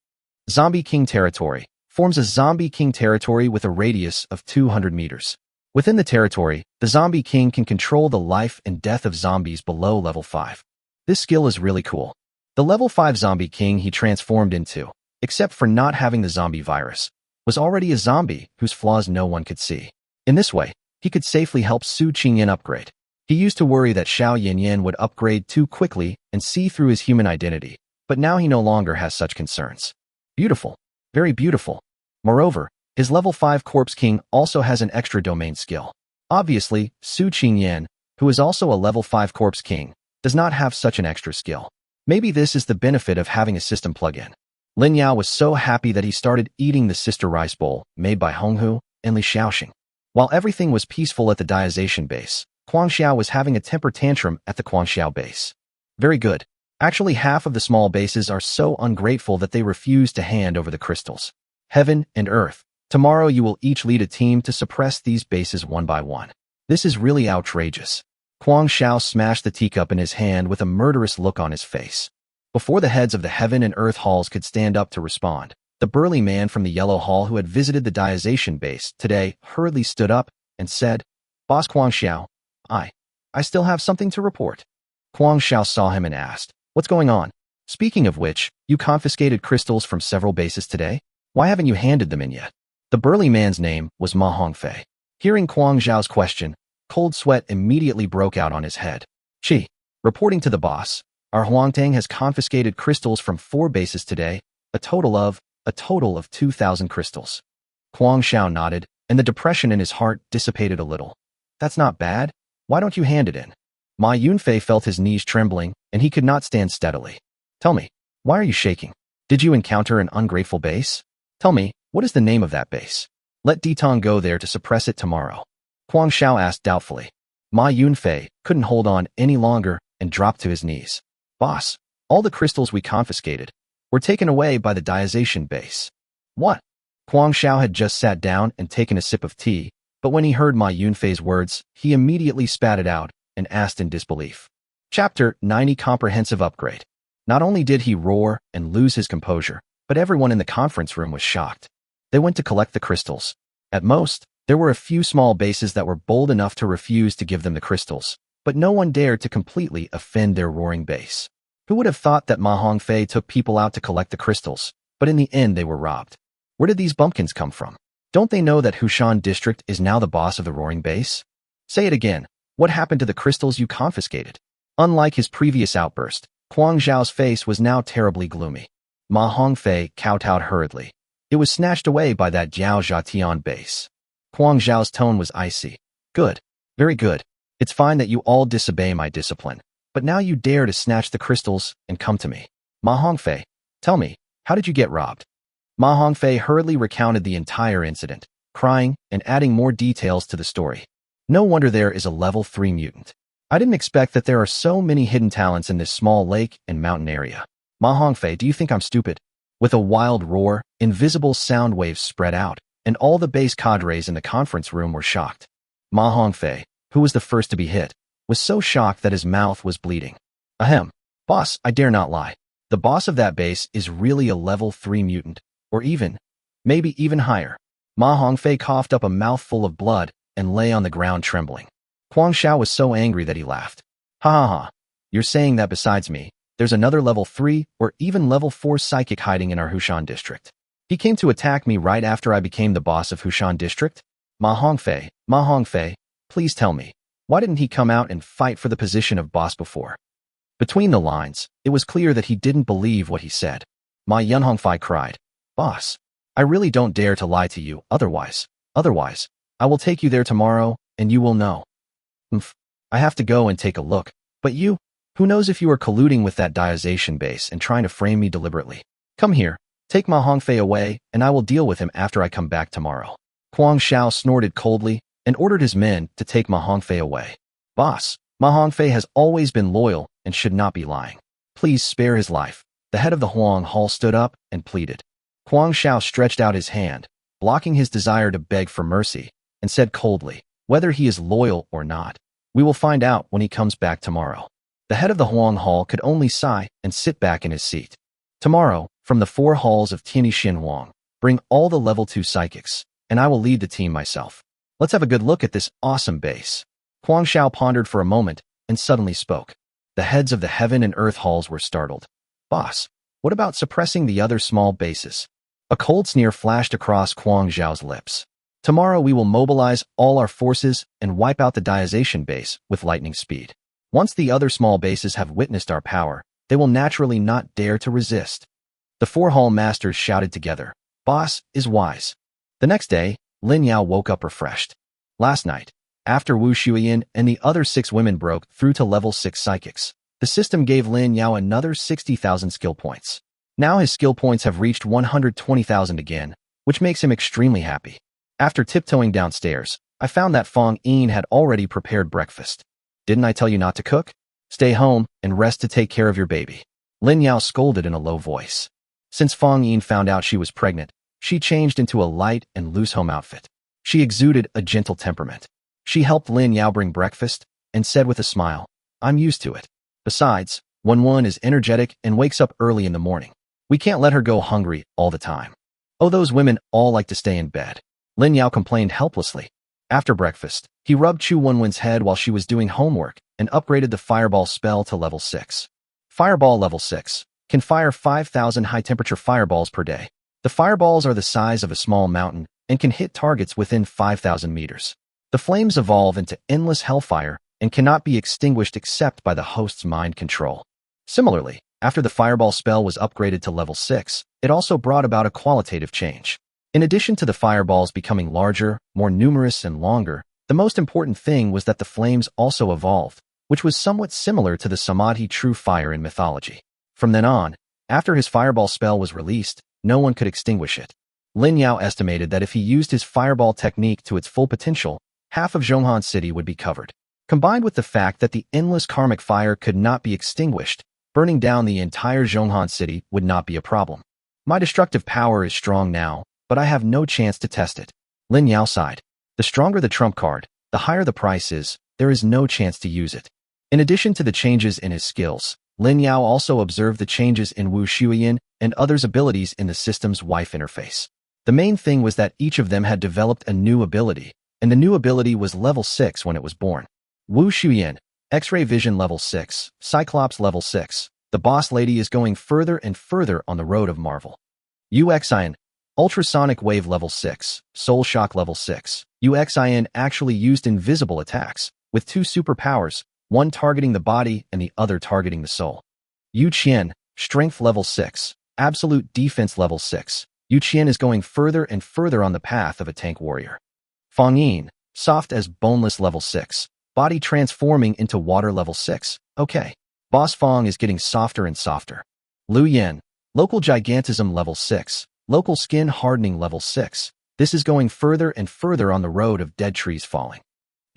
Zombie King Territory. Forms a Zombie King territory with a radius of 200 meters. Within the territory, the Zombie King can control the life and death of zombies below Level 5. This skill is really cool. The Level 5 Zombie King he transformed into, except for not having the zombie virus, was already a zombie whose flaws no one could see. In this way, he could safely help Su Qingyan upgrade. He used to worry that Xiao Yanyan would upgrade too quickly and see through his human identity, but now he no longer has such concerns. Beautiful. Very beautiful. Moreover, his Level 5 Corpse King also has an extra domain skill. Obviously, Su Qingyan, who is also a Level 5 Corpse King, does not have such an extra skill. Maybe this is the benefit of having a system plugin. Lin Yao was so happy that he started eating the sister rice bowl made by Honghu and Li Xiaoxing. While everything was peaceful at the Diazation base, Guangxiao was having a temper tantrum at the Guangxiao base. Very good. Actually, half of the small bases are so ungrateful that they refuse to hand over the crystals. Heaven and Earth. Tomorrow you will each lead a team to suppress these bases one by one. This is really outrageous. Guangxiao smashed the teacup in his hand with a murderous look on his face. Before the heads of the Heaven and Earth halls could stand up to respond, the burly man from the Yellow Hall who had visited the Diazation base today hurriedly stood up and said, "Boss Guangxiao, I still have something to report." Guangxiao saw him and asked, "What's going on? Speaking of which, you confiscated crystals from several bases today? Why haven't you handed them in yet?" The burly man's name was Ma Hongfei. Hearing Guangxiao's question, cold sweat immediately broke out on his head. "Chi, reporting to the boss, our Huangtang has confiscated crystals from 4 bases today, a total of 2,000 crystals." Guangxiao nodded, and the depression in his heart dissipated a little. "That's not bad. Why don't you hand it in?" Ma Yunfei felt his knees trembling, and he could not stand steadily. "Tell me, why are you shaking? Did you encounter an ungrateful base? Tell me, what is the name of that base? Let Ditong go there to suppress it tomorrow." Guangxiao asked doubtfully. Ma Yunfei couldn't hold on any longer and dropped to his knees. "Boss, all the crystals we confiscated were taken away by the Diazation base." "What?" Guangxiao had just sat down and taken a sip of tea, but when he heard Ma Yunfei's words, he immediately spat it out and asked in disbelief. Chapter 90 Comprehensive Upgrade. Not only did he roar and lose his composure, but everyone in the conference room was shocked. They went to collect the crystals. At most, there were a few small bases that were bold enough to refuse to give them the crystals, but no one dared to completely offend their roaring base. Who would have thought that Ma Hongfei took people out to collect the crystals, but in the end they were robbed? Where did these bumpkins come from? Don't they know that Hushan District is now the boss of the roaring base? Say it again. What happened to the crystals you confiscated? Unlike his previous outburst, Guangxiao's face was now terribly gloomy. Ma Hongfei kowtowed hurriedly. It was snatched away by that Jiao Zhatian base. Guangxiao's tone was icy. "Good. Very good. It's fine that you all disobey my discipline, but now you dare to snatch the crystals and come to me. Ma Hongfei, tell me, how did you get robbed?" Ma Hongfei hurriedly recounted the entire incident, crying and adding more details to the story. "No wonder there is a level 3 mutant. I didn't expect that there are so many hidden talents in this small lake and mountain area. Ma Hongfei, do you think I'm stupid?" With a wild roar, invisible sound waves spread out, and all the base cadres in the conference room were shocked. Ma Hongfei, who was the first to be hit, was so shocked that his mouth was bleeding. "Ahem. Boss, I dare not lie. The boss of that base is really a level 3 mutant, or maybe even higher." Ma Hongfei coughed up a mouthful of blood and lay on the ground trembling. Guangxiao was so angry that he laughed. "Ha ha ha. You're saying that besides me, there's another level 3 or even level 4 psychic hiding in our Hushan district. He came to attack me right after I became the boss of Hushan district? Ma Hongfei, please tell me, why didn't he come out and fight for the position of boss before?" Between the lines, it was clear that he didn't believe what he said. Ma Yunhongfei cried, "Boss, I really don't dare to lie to you, otherwise, I will take you there tomorrow, and you will know." "I have to go and take a look, but you, who knows if you are colluding with that Diazation base and trying to frame me deliberately? Come here, take Ma Hongfei away, and I will deal with him after I come back tomorrow." Guangxiao snorted coldly and ordered his men to take Ma Hongfei away. "Boss, Ma Hongfei has always been loyal and should not be lying. Please spare his life. The head of the Huang Hall stood up and pleaded. Huang Xiao stretched out his hand, blocking his desire to beg for mercy, and said coldly, whether he is loyal or not, we will find out when he comes back tomorrow. The head of the Huang Hall could only sigh and sit back in his seat. Tomorrow, from the 4 halls of Tianixin Huang, bring all the level 2 psychics, and I will lead the team myself. Let's have a good look at this awesome base. Huang Xiao pondered for a moment and suddenly spoke. The heads of the Heaven and Earth halls were startled. Boss, what about suppressing the other small bases? A cold sneer flashed across Huang Xiao's lips. Tomorrow we will mobilize all our forces and wipe out the Diazation base with lightning speed. Once the other small bases have witnessed our power, they will naturally not dare to resist. The 4 hall masters shouted together. Boss is wise. The next day, Lin Yao woke up refreshed. Last night, after Wu Shuiyan and the other 6 women broke through to level 6 psychics, the system gave Lin Yao another 60,000 skill points. Now his skill points have reached 120,000 again, which makes him extremely happy. After tiptoeing downstairs, I found that Fang Yin had already prepared breakfast. Didn't I tell you not to cook? Stay home and rest to take care of your baby. Lin Yao scolded in a low voice. Since Fang Yin found out she was pregnant, she changed into a light and loose home outfit. She exuded a gentle temperament. She helped Lin Yao bring breakfast and said with a smile, I'm used to it. Besides, Wen is energetic and wakes up early in the morning. We can't let her go hungry all the time. Oh, those women all like to stay in bed. Lin Yao complained helplessly. After breakfast, he rubbed Chu Wenwen's head while she was doing homework and upgraded the fireball spell to level 6. Fireball level 6 can fire 5,000 high-temperature fireballs per day. The fireballs are the size of a small mountain and can hit targets within 5,000 meters. The flames evolve into endless hellfire and cannot be extinguished except by the host's mind control. Similarly, after the fireball spell was upgraded to level 6, it also brought about a qualitative change. In addition to the fireballs becoming larger, more numerous, and longer, the most important thing was that the flames also evolved, which was somewhat similar to the Samadhi true fire in mythology. From then on, after his fireball spell was released, no one could extinguish it. Lin Yao estimated that if he used his fireball technique to its full potential, half of Zhonghan City would be covered. Combined with the fact that the endless karmic fire could not be extinguished, burning down the entire Zhonghan City would not be a problem. My destructive power is strong now, but I have no chance to test it. Lin Yao sighed. The stronger the trump card, the higher the price is, there is no chance to use it. In addition to the changes in his skills, Lin Yao also observed the changes in Wu Shuiyan and others' abilities in the system's wife interface. The main thing was that each of them had developed a new ability, and the new ability was level 6 when it was born. Wu Shuiyan, X-ray vision level 6, Cyclops level 6. The boss lady is going further and further on the road of Marvel. UXIN, ultrasonic wave level 6, soul shock level 6. UXIN actually used invisible attacks, with 2 superpowers, one targeting the body and the other targeting the soul. Yu Qian, strength level 6, absolute defense level 6. Yu Qian is going further and further on the path of a tank warrior. Fang Yin, soft as boneless level 6, body transforming into water level 6. Okay. Boss Fang is getting softer and softer. Lu Yen, local gigantism level 6, local skin hardening level 6. This is going further and further on the road of dead trees falling.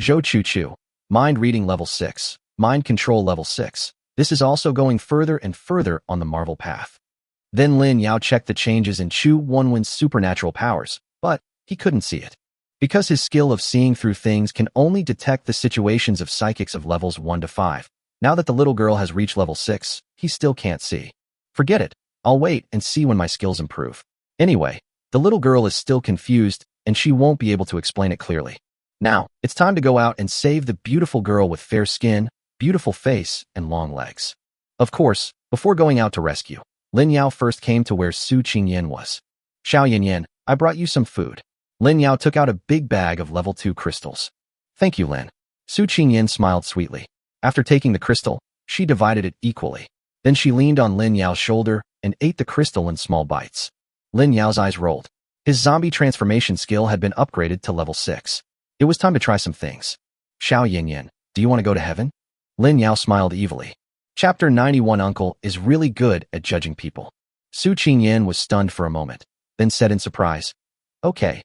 Zhou Chu Chu, mind reading level 6, mind control level 6. This is also going further and further on the Marvel path. Then Lin Yao checked the changes in Chu Wenwen's supernatural powers, but he couldn't see it. Because his skill of seeing through things can only detect the situations of psychics of levels 1 to 5. Now that the little girl has reached level 6, he still can't see. Forget it. I'll wait and see when my skills improve. Anyway, the little girl is still confused, and she won't be able to explain it clearly. Now, it's time to go out and save the beautiful girl with fair skin, beautiful face, and long legs. Of course, before going out to rescue, Lin Yao first came to where Su Qingyan was. Xiao Yanyan, I brought you some food. Lin Yao took out a big bag of level 2 crystals. Thank you, Lin. Su Qingyan smiled sweetly. After taking the crystal, she divided it equally. Then she leaned on Lin Yao's shoulder and ate the crystal in small bites. Lin Yao's eyes rolled. His zombie transformation skill had been upgraded to level 6. It was time to try some things. Xiao Yanyan, do you want to go to heaven? Lin Yao smiled evilly. Chapter 91 Uncle is really good at judging people. Su Qingyan was stunned for a moment, then said in surprise, Okay.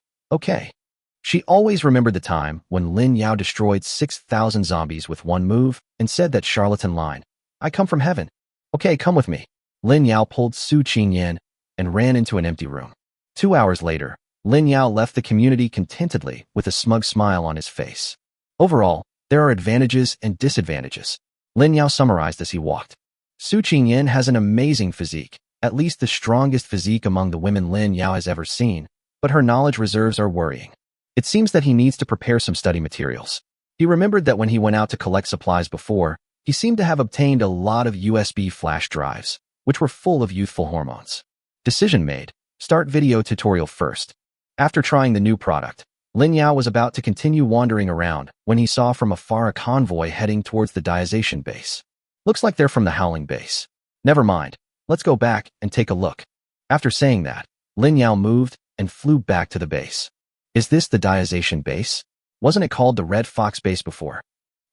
She always remembered the time when Lin Yao destroyed 6,000 zombies with one move and said that charlatan line. I come from heaven. Okay, come with me. Lin Yao pulled Su Qingyan and ran into an empty room. 2 hours later, Lin Yao left the community contentedly with a smug smile on his face. Overall, there are advantages and disadvantages. Lin Yao summarized as he walked. Su Qingyan has an amazing physique, at least the strongest physique among the women Lin Yao has ever seen, but her knowledge reserves are worrying. It seems that he needs to prepare some study materials. He remembered that when he went out to collect supplies before, he seemed to have obtained a lot of USB flash drives, which were full of youthful hormones. Decision made. Start video tutorial first. After trying the new product, Lin Yao was about to continue wandering around when he saw from afar a convoy heading towards the Diazation base. Looks like they're from the Howling base. Never mind. Let's go back and take a look. After saying that, Lin Yao moved and flew back to the base. Is this the Diazation base? Wasn't it called the Red Fox base before?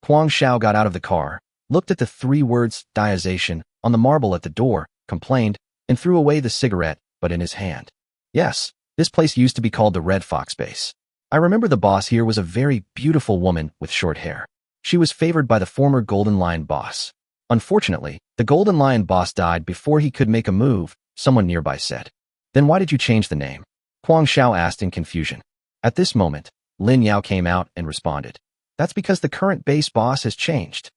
Huang Xiao got out of the car, looked at the 3 words Diazation on the marble at the door, complained, and threw away the cigarette, but in his hand. Yes, this place used to be called the Red Fox base. I remember the boss here was a very beautiful woman with short hair. She was favored by the former Golden Lion boss. Unfortunately, the Golden Lion boss died before he could make a move, someone nearby said. Then why did you change the name? Huang Xiao asked in confusion. At this moment, Lin Yao came out and responded. That's because the current base boss has changed.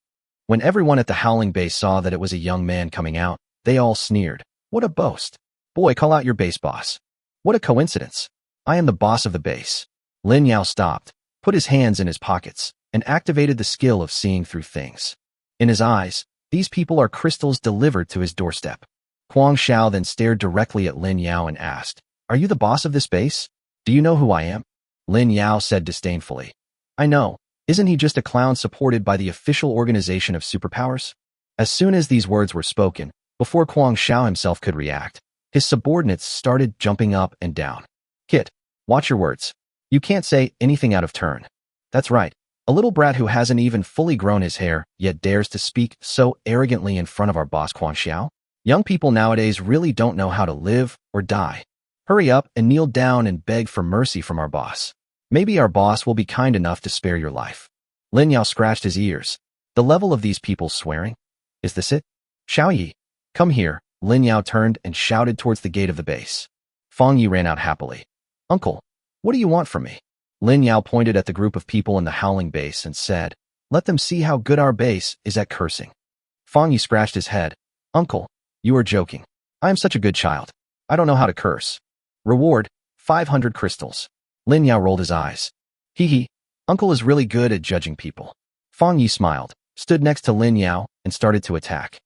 When everyone at the Howling base saw that it was a young man coming out, they all sneered. What a boast. Boy, call out your base boss. What a coincidence. I am the boss of the base. Lin Yao stopped, put his hands in his pockets, and activated the skill of seeing through things. In his eyes, these people are crystals delivered to his doorstep. Huang Xiao then stared directly at Lin Yao and asked, Are you the boss of this base? Do you know who I am? Lin Yao said disdainfully. I know. Isn't he just a clown supported by the official organization of Superpowers? As soon as these words were spoken, before Huang Xiao himself could react, his subordinates started jumping up and down. Kid, watch your words. You can't say anything out of turn. That's right. A little brat who hasn't even fully grown his hair, yet dares to speak so arrogantly in front of our boss Huang Xiao? Young people nowadays really don't know how to live or die. Hurry up and kneel down and beg for mercy from our boss. Maybe our boss will be kind enough to spare your life. Lin Yao scratched his ears. The level of these people swearing? Is this it? Xiao Yi, come here. Lin Yao turned and shouted towards the gate of the base. Fang Yi ran out happily. Uncle, what do you want from me? Lin Yao pointed at the group of people in the Howling base and said, Let them see how good our base is at cursing. Fang Yi scratched his head. Uncle, you are joking. I am such a good child. I don't know how to curse. Reward, 500 crystals. Lin Yao rolled his eyes. Hee hee, Uncle is really good at judging people. Fang Yi smiled, stood next to Lin Yao, and started to attack.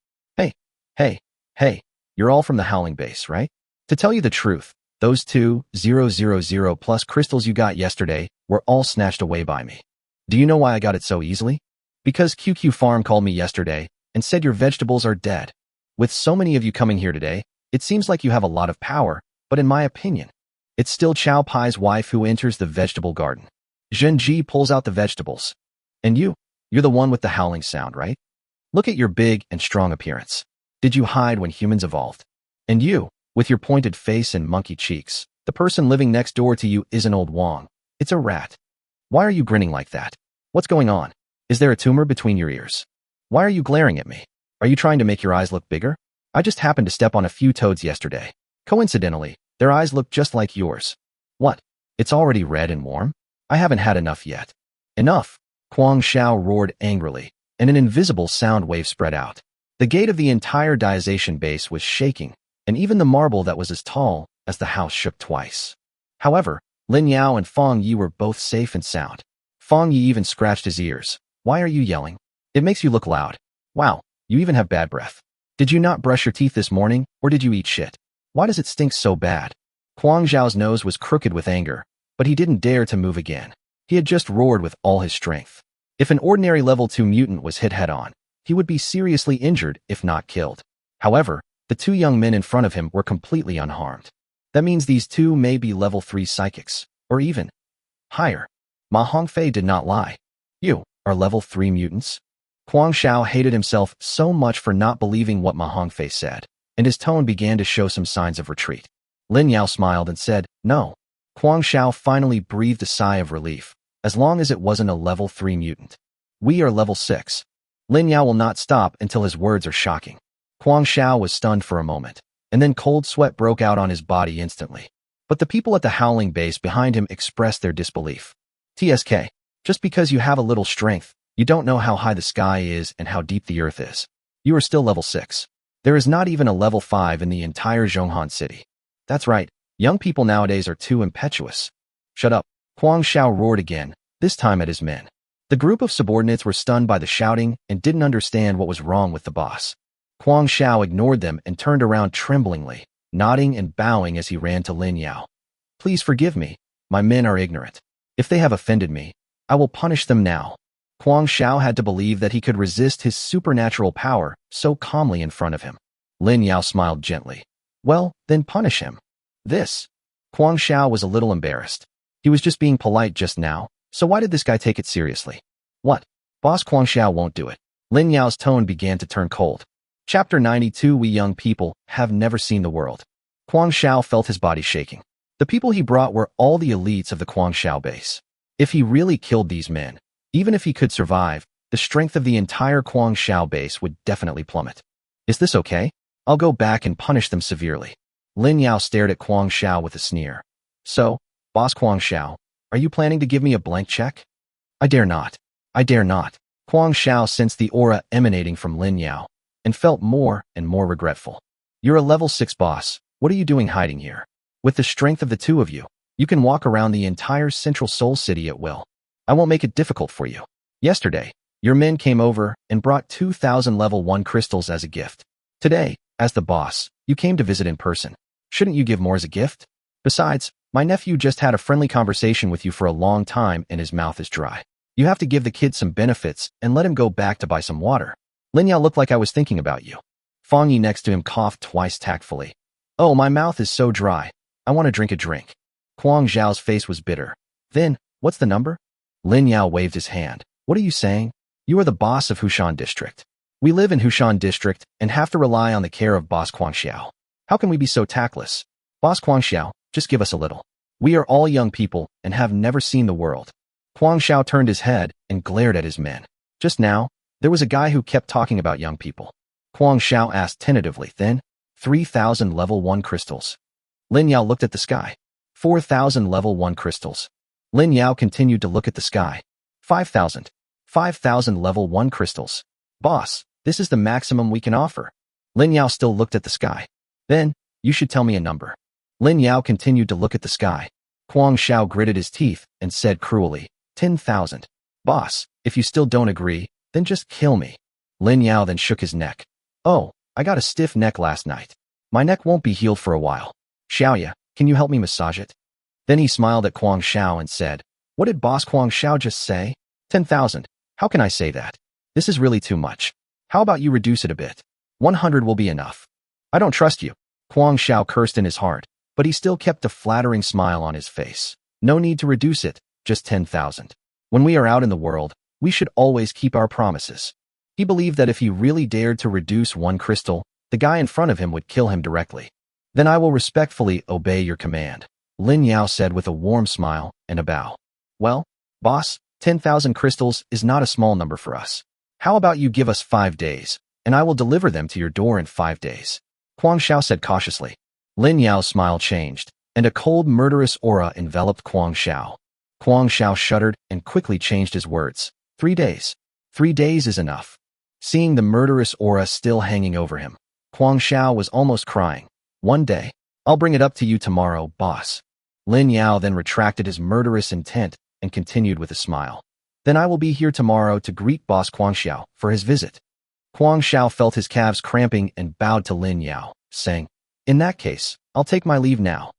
Hey, you're all from the Howling base, right? To tell you the truth, those 2,000 plus crystals you got yesterday were all snatched away by me. Do you know why I got it so easily? Because QQ Farm called me yesterday and said your vegetables are dead. With so many of you coming here today, it seems like you have a lot of power, but in my opinion, it's still Chow Pai's wife who enters the vegetable garden. Zhenji pulls out the vegetables. And you're the one with the howling sound, right? Look at your big and strong appearance. Did you hide when humans evolved? And you, with your pointed face and monkey cheeks, the person living next door to you isn't old Wong. It's a rat. Why are you grinning like that? What's going on? Is there a tumor between your ears? Why are you glaring at me? Are you trying to make your eyes look bigger? I just happened to step on a few toads yesterday. Coincidentally, their eyes look just like yours. What? It's already red and warm? I haven't had enough yet. Enough! Huang Xiao roared angrily, and an invisible sound wave spread out. The gate of the entire Diazation base was shaking, and even the marble that was as tall as the house shook twice. However, Lin Yao and Fang Yi were both safe and sound. Fang Yi even scratched his ears. Why are you yelling? It makes you look loud. Wow, you even have bad breath. Did you not brush your teeth this morning, or did you eat shit? Why does it stink so bad? Huang Zhao's nose was crooked with anger, but he didn't dare to move again. He had just roared with all his strength. If an ordinary level 2 mutant was hit head-on, he would be seriously injured if not killed. However, the 2 young men in front of him were completely unharmed. That means these 2 may be level 3 psychics, or even higher. Ma Hongfei did not lie. You are level 3 mutants? Huang Xiao hated himself so much for not believing what Ma Hongfei said, and his tone began to show some signs of retreat. Lin Yao smiled and said, No. Huang Xiao finally breathed a sigh of relief, as long as it wasn't a level 3 mutant. We are level 6. Lin Yao will not stop until his words are shocking. Huang Xiao was stunned for a moment, and then cold sweat broke out on his body instantly. But the people at the howling base behind him expressed their disbelief. TSK, just because you have a little strength, you don't know how high the sky is and how deep the earth is. You are still level 6. There is not even a level 5 in the entire Zhonghan city. That's right, young people nowadays are too impetuous. Shut up, Huang Xiao roared again, this time at his men. The group of subordinates were stunned by the shouting and didn't understand what was wrong with the boss. Huang Xiao ignored them and turned around tremblingly, nodding and bowing as he ran to Lin Yao. Please forgive me, my men are ignorant. If they have offended me, I will punish them now. Huang Xiao had to believe that he could resist his supernatural power so calmly in front of him. Lin Yao smiled gently. Well, then punish him. This. Huang Xiao was a little embarrassed. He was just being polite just now, so why did this guy take it seriously? What? Boss Huang Xiao won't do it. Lin Yao's tone began to turn cold. Chapter 92 We young people have never seen the world. Huang Xiao felt his body shaking. The people he brought were all the elites of the Huang Xiao base. If he really killed these men, even if he could survive, the strength of the entire Huang Xiao base would definitely plummet. Is this okay? I'll go back and punish them severely. Lin Yao stared at Huang Xiao with a sneer. So, Boss Huang Xiao, are you planning to give me a blank check? I dare not. I dare not. Huang Xiao sensed the aura emanating from Lin Yao and felt more and more regretful. You're a level 6 boss. What are you doing hiding here? With the strength of the two of you, you can walk around the entire Central Soul City at will. I won't make it difficult for you. Yesterday, your men came over and brought 2,000 level 1 crystals as a gift. Today, as the boss, you came to visit in person. Shouldn't you give more as a gift? Besides, my nephew just had a friendly conversation with you for a long time and his mouth is dry. You have to give the kid some benefits and let him go back to buy some water. Lin Yao looked like I was thinking about you. Fang Yi next to him coughed twice tactfully. Oh, my mouth is so dry. I want to drink a drink. Huang Zhao's face was bitter. Then, what's the number? Lin Yao waved his hand. What are you saying? You are the boss of Hushan District. We live in Hushan District and have to rely on the care of Boss Huang Xiao. How can we be so tactless? Boss Huang Xiao, just give us a little. We are all young people and have never seen the world. Huang Xiao turned his head and glared at his men. Just now, there was a guy who kept talking about young people. Huang Xiao asked tentatively, then, 3,000 level 1 crystals. Lin Yao looked at the sky. 4,000 level 1 crystals. Lin Yao continued to look at the sky. 5,000. 5,000 level 1 crystals. Boss, this is the maximum we can offer. Lin Yao still looked at the sky. Then, you should tell me a number. Lin Yao continued to look at the sky. Huang Xiao gritted his teeth and said cruelly, 10,000. Boss, if you still don't agree, then just kill me. Lin Yao then shook his neck. Oh, I got a stiff neck last night. My neck won't be healed for a while. Xiaoya, can you help me massage it? Then he smiled at Huang Xiao and said, what did Boss Huang Xiao just say? 10,000. How can I say that? This is really too much. How about you reduce it a bit? 100 will be enough. I don't trust you. Huang Xiao cursed in his heart, but he still kept a flattering smile on his face. No need to reduce it, just 10,000. When we are out in the world, we should always keep our promises. He believed that if he really dared to reduce 1 crystal, the guy in front of him would kill him directly. Then I will respectfully obey your command, Lin Yao said with a warm smile and a bow. Well, boss, 10,000 crystals is not a small number for us. How about you give us 5 days, and I will deliver them to your door in 5 days? Huang Xiao said cautiously. Lin Yao's smile changed, and a cold murderous aura enveloped Huang Xiao. Huang Xiao shuddered and quickly changed his words. 3 days. 3 days is enough. Seeing the murderous aura still hanging over him, Huang Xiao was almost crying. 1 day. I'll bring it up to you tomorrow, boss. Lin Yao then retracted his murderous intent and continued with a smile. Then I will be here tomorrow to greet Boss Huang Xiao for his visit. Huang Xiao felt his calves cramping and bowed to Lin Yao, saying, in that case, I'll take my leave now.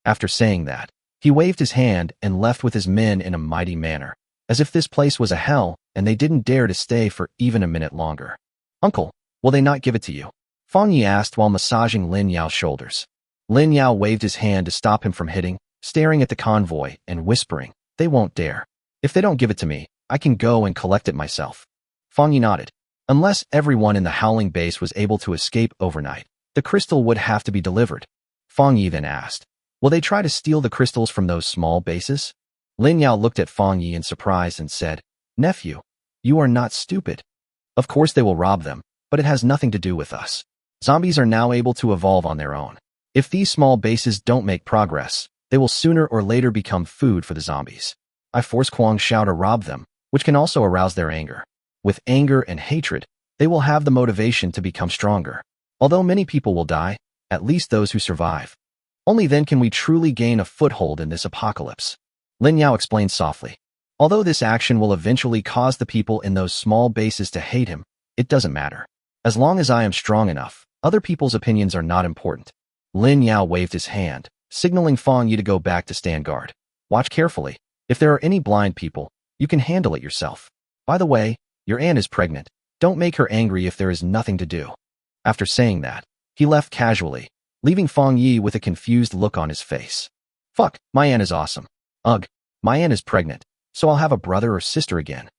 After saying that, he waved his hand and left with his men in a mighty manner, as if this place was a hell and they didn't dare to stay for even a minute longer. Uncle, will they not give it to you? Fang Yi asked while massaging Lin Yao's shoulders. Lin Yao waved his hand to stop him from hitting, staring at the convoy and whispering, they won't dare. If they don't give it to me, I can go and collect it myself. Fang Yi nodded. Unless everyone in the Howling base was able to escape overnight, the crystal would have to be delivered. Fang Yi then asked, will they try to steal the crystals from those small bases? Lin Yao looked at Fang Yi in surprise and said, nephew, you are not stupid. Of course they will rob them, but it has nothing to do with us. Zombies are now able to evolve on their own. If these small bases don't make progress, they will sooner or later become food for the zombies. I force Kwang Xiao to rob them, which can also arouse their anger. With anger and hatred, they will have the motivation to become stronger. Although many people will die, at least those who survive. Only then can we truly gain a foothold in this apocalypse. Lin Yao explained softly. Although this action will eventually cause the people in those small bases to hate him, it doesn't matter. As long as I am strong enough, other people's opinions are not important. Lin Yao waved his hand, signaling Fang Yi to go back to stand guard. Watch carefully. If there are any blind people, you can handle it yourself. By the way, your aunt is pregnant. Don't make her angry if there is nothing to do. After saying that, he left casually, leaving Fang Yi with a confused look on his face. Fuck, my aunt is awesome. Ugh, my aunt is pregnant, so I'll have a brother or sister again.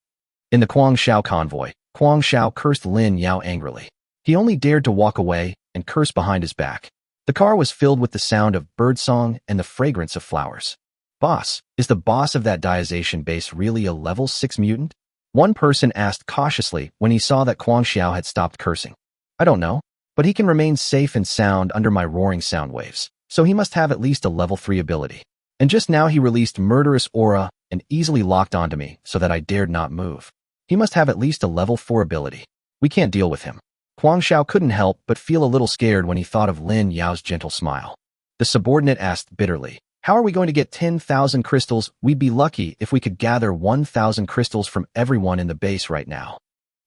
In the Kwang Xiao convoy, Kwang Xiao cursed Lin Yao angrily. He only dared to walk away and curse behind his back. The car was filled with the sound of birdsong and the fragrance of flowers. Boss, is the boss of that Diazation base really a level 6 mutant? One person asked cautiously when he saw that Kwang Xiao had stopped cursing. I don't know, but he can remain safe and sound under my roaring sound waves, so he must have at least a level 3 ability. And just now he released murderous aura and easily locked onto me so that I dared not move. He must have at least a level 4 ability. We can't deal with him. Kwang Xiao couldn't help but feel a little scared when he thought of Lin Yao's gentle smile. The subordinate asked bitterly, how are we going to get 10,000 crystals? We'd be lucky if we could gather 1,000 crystals from everyone in the base right now.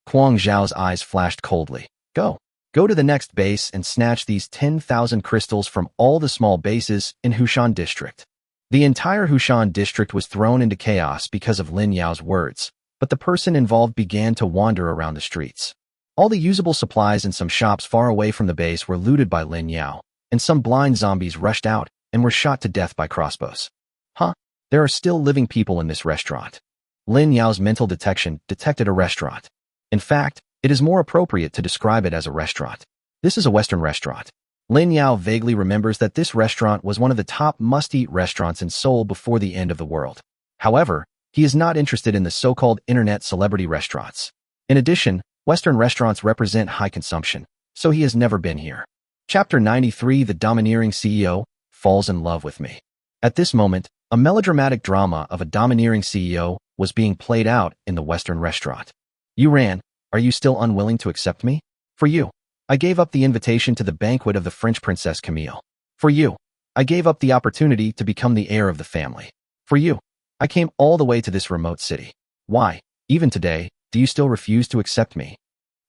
Kwang Xiao's eyes flashed coldly. Go to the next base and snatch these 10,000 crystals from all the small bases in Hushan district. The entire Hushan district was thrown into chaos because of Lin Yao's words, but the person involved began to wander around the streets. All the usable supplies in some shops far away from the base were looted by Lin Yao, and some blind zombies rushed out and were shot to death by crossbows. Huh? There are still living people in this restaurant. Lin Yao's mental detection detected a restaurant. In fact, it is more appropriate to describe it as a restaurant. This is a Western restaurant. Lin Yao vaguely remembers that this restaurant was one of the top must-eat restaurants in Seoul before the end of the world. However, he is not interested in the so-called internet celebrity restaurants. In addition, Western restaurants represent high consumption, so he has never been here. Chapter 93 The Domineering CEO Falls in Love with Me. At this moment, a melodramatic drama of a domineering CEO was being played out in the Western restaurant. Yuran, are you still unwilling to accept me? For you, I gave up the invitation to the banquet of the French Princess Camille. For you, I gave up the opportunity to become the heir of the family. For you, I came all the way to this remote city. Why, even today, do you still refuse to accept me?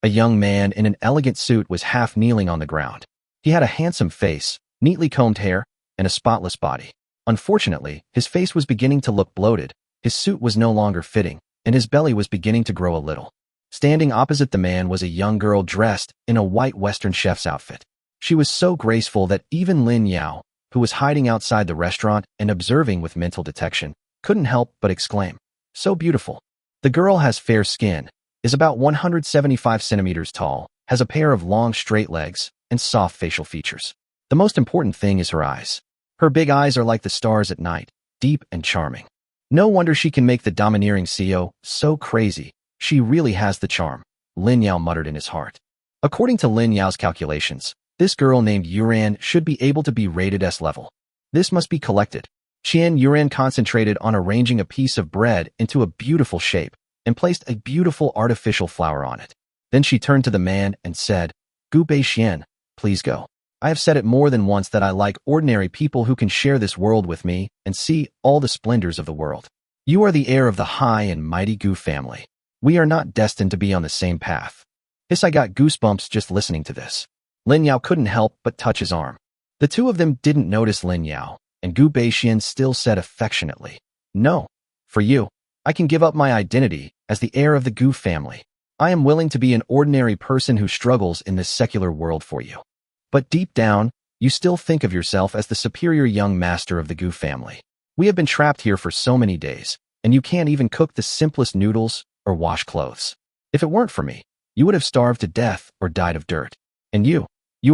A young man in an elegant suit was half kneeling on the ground. He had a handsome face, neatly combed hair, and a spotless body. Unfortunately, his face was beginning to look bloated, his suit was no longer fitting, and his belly was beginning to grow a little. Standing opposite the man was a young girl dressed in a white Western chef's outfit. She was so graceful that even Lin Yao, who was hiding outside the restaurant and observing with mental detection, couldn't help but exclaim, so beautiful. The girl has fair skin, is about 175 centimeters tall, has a pair of long straight legs, and soft facial features. The most important thing is her eyes. Her big eyes are like the stars at night, deep and charming. No wonder she can make the domineering CEO so crazy. She really has the charm, Lin Yao muttered in his heart. According to Lin Yao's calculations, this girl named Yuran should be able to be rated S level. This must be collected. Yuran concentrated on arranging a piece of bread into a beautiful shape and placed a beautiful artificial flower on it. Then she turned to the man and said, Gu Bei Xian, please go. I have said it more than once that I like ordinary people who can share this world with me and see all the splendors of the world. You are the heir of the high and mighty Gu family. We are not destined to be on the same path. I got goosebumps just listening to this. Lin Yao couldn't help but touch his arm. The two of them didn't notice Lin Yao, and Gu Beixian still said affectionately, No, for you, I can give up my identity as the heir of the Gu family. I am willing to be an ordinary person who struggles in this secular world for you. But deep down, you still think of yourself as the superior young master of the Gu family. We have been trapped here for so many days, and you can't even cook the simplest noodles or wash clothes. If it weren't for me, you would have starved to death or died of dirt. And you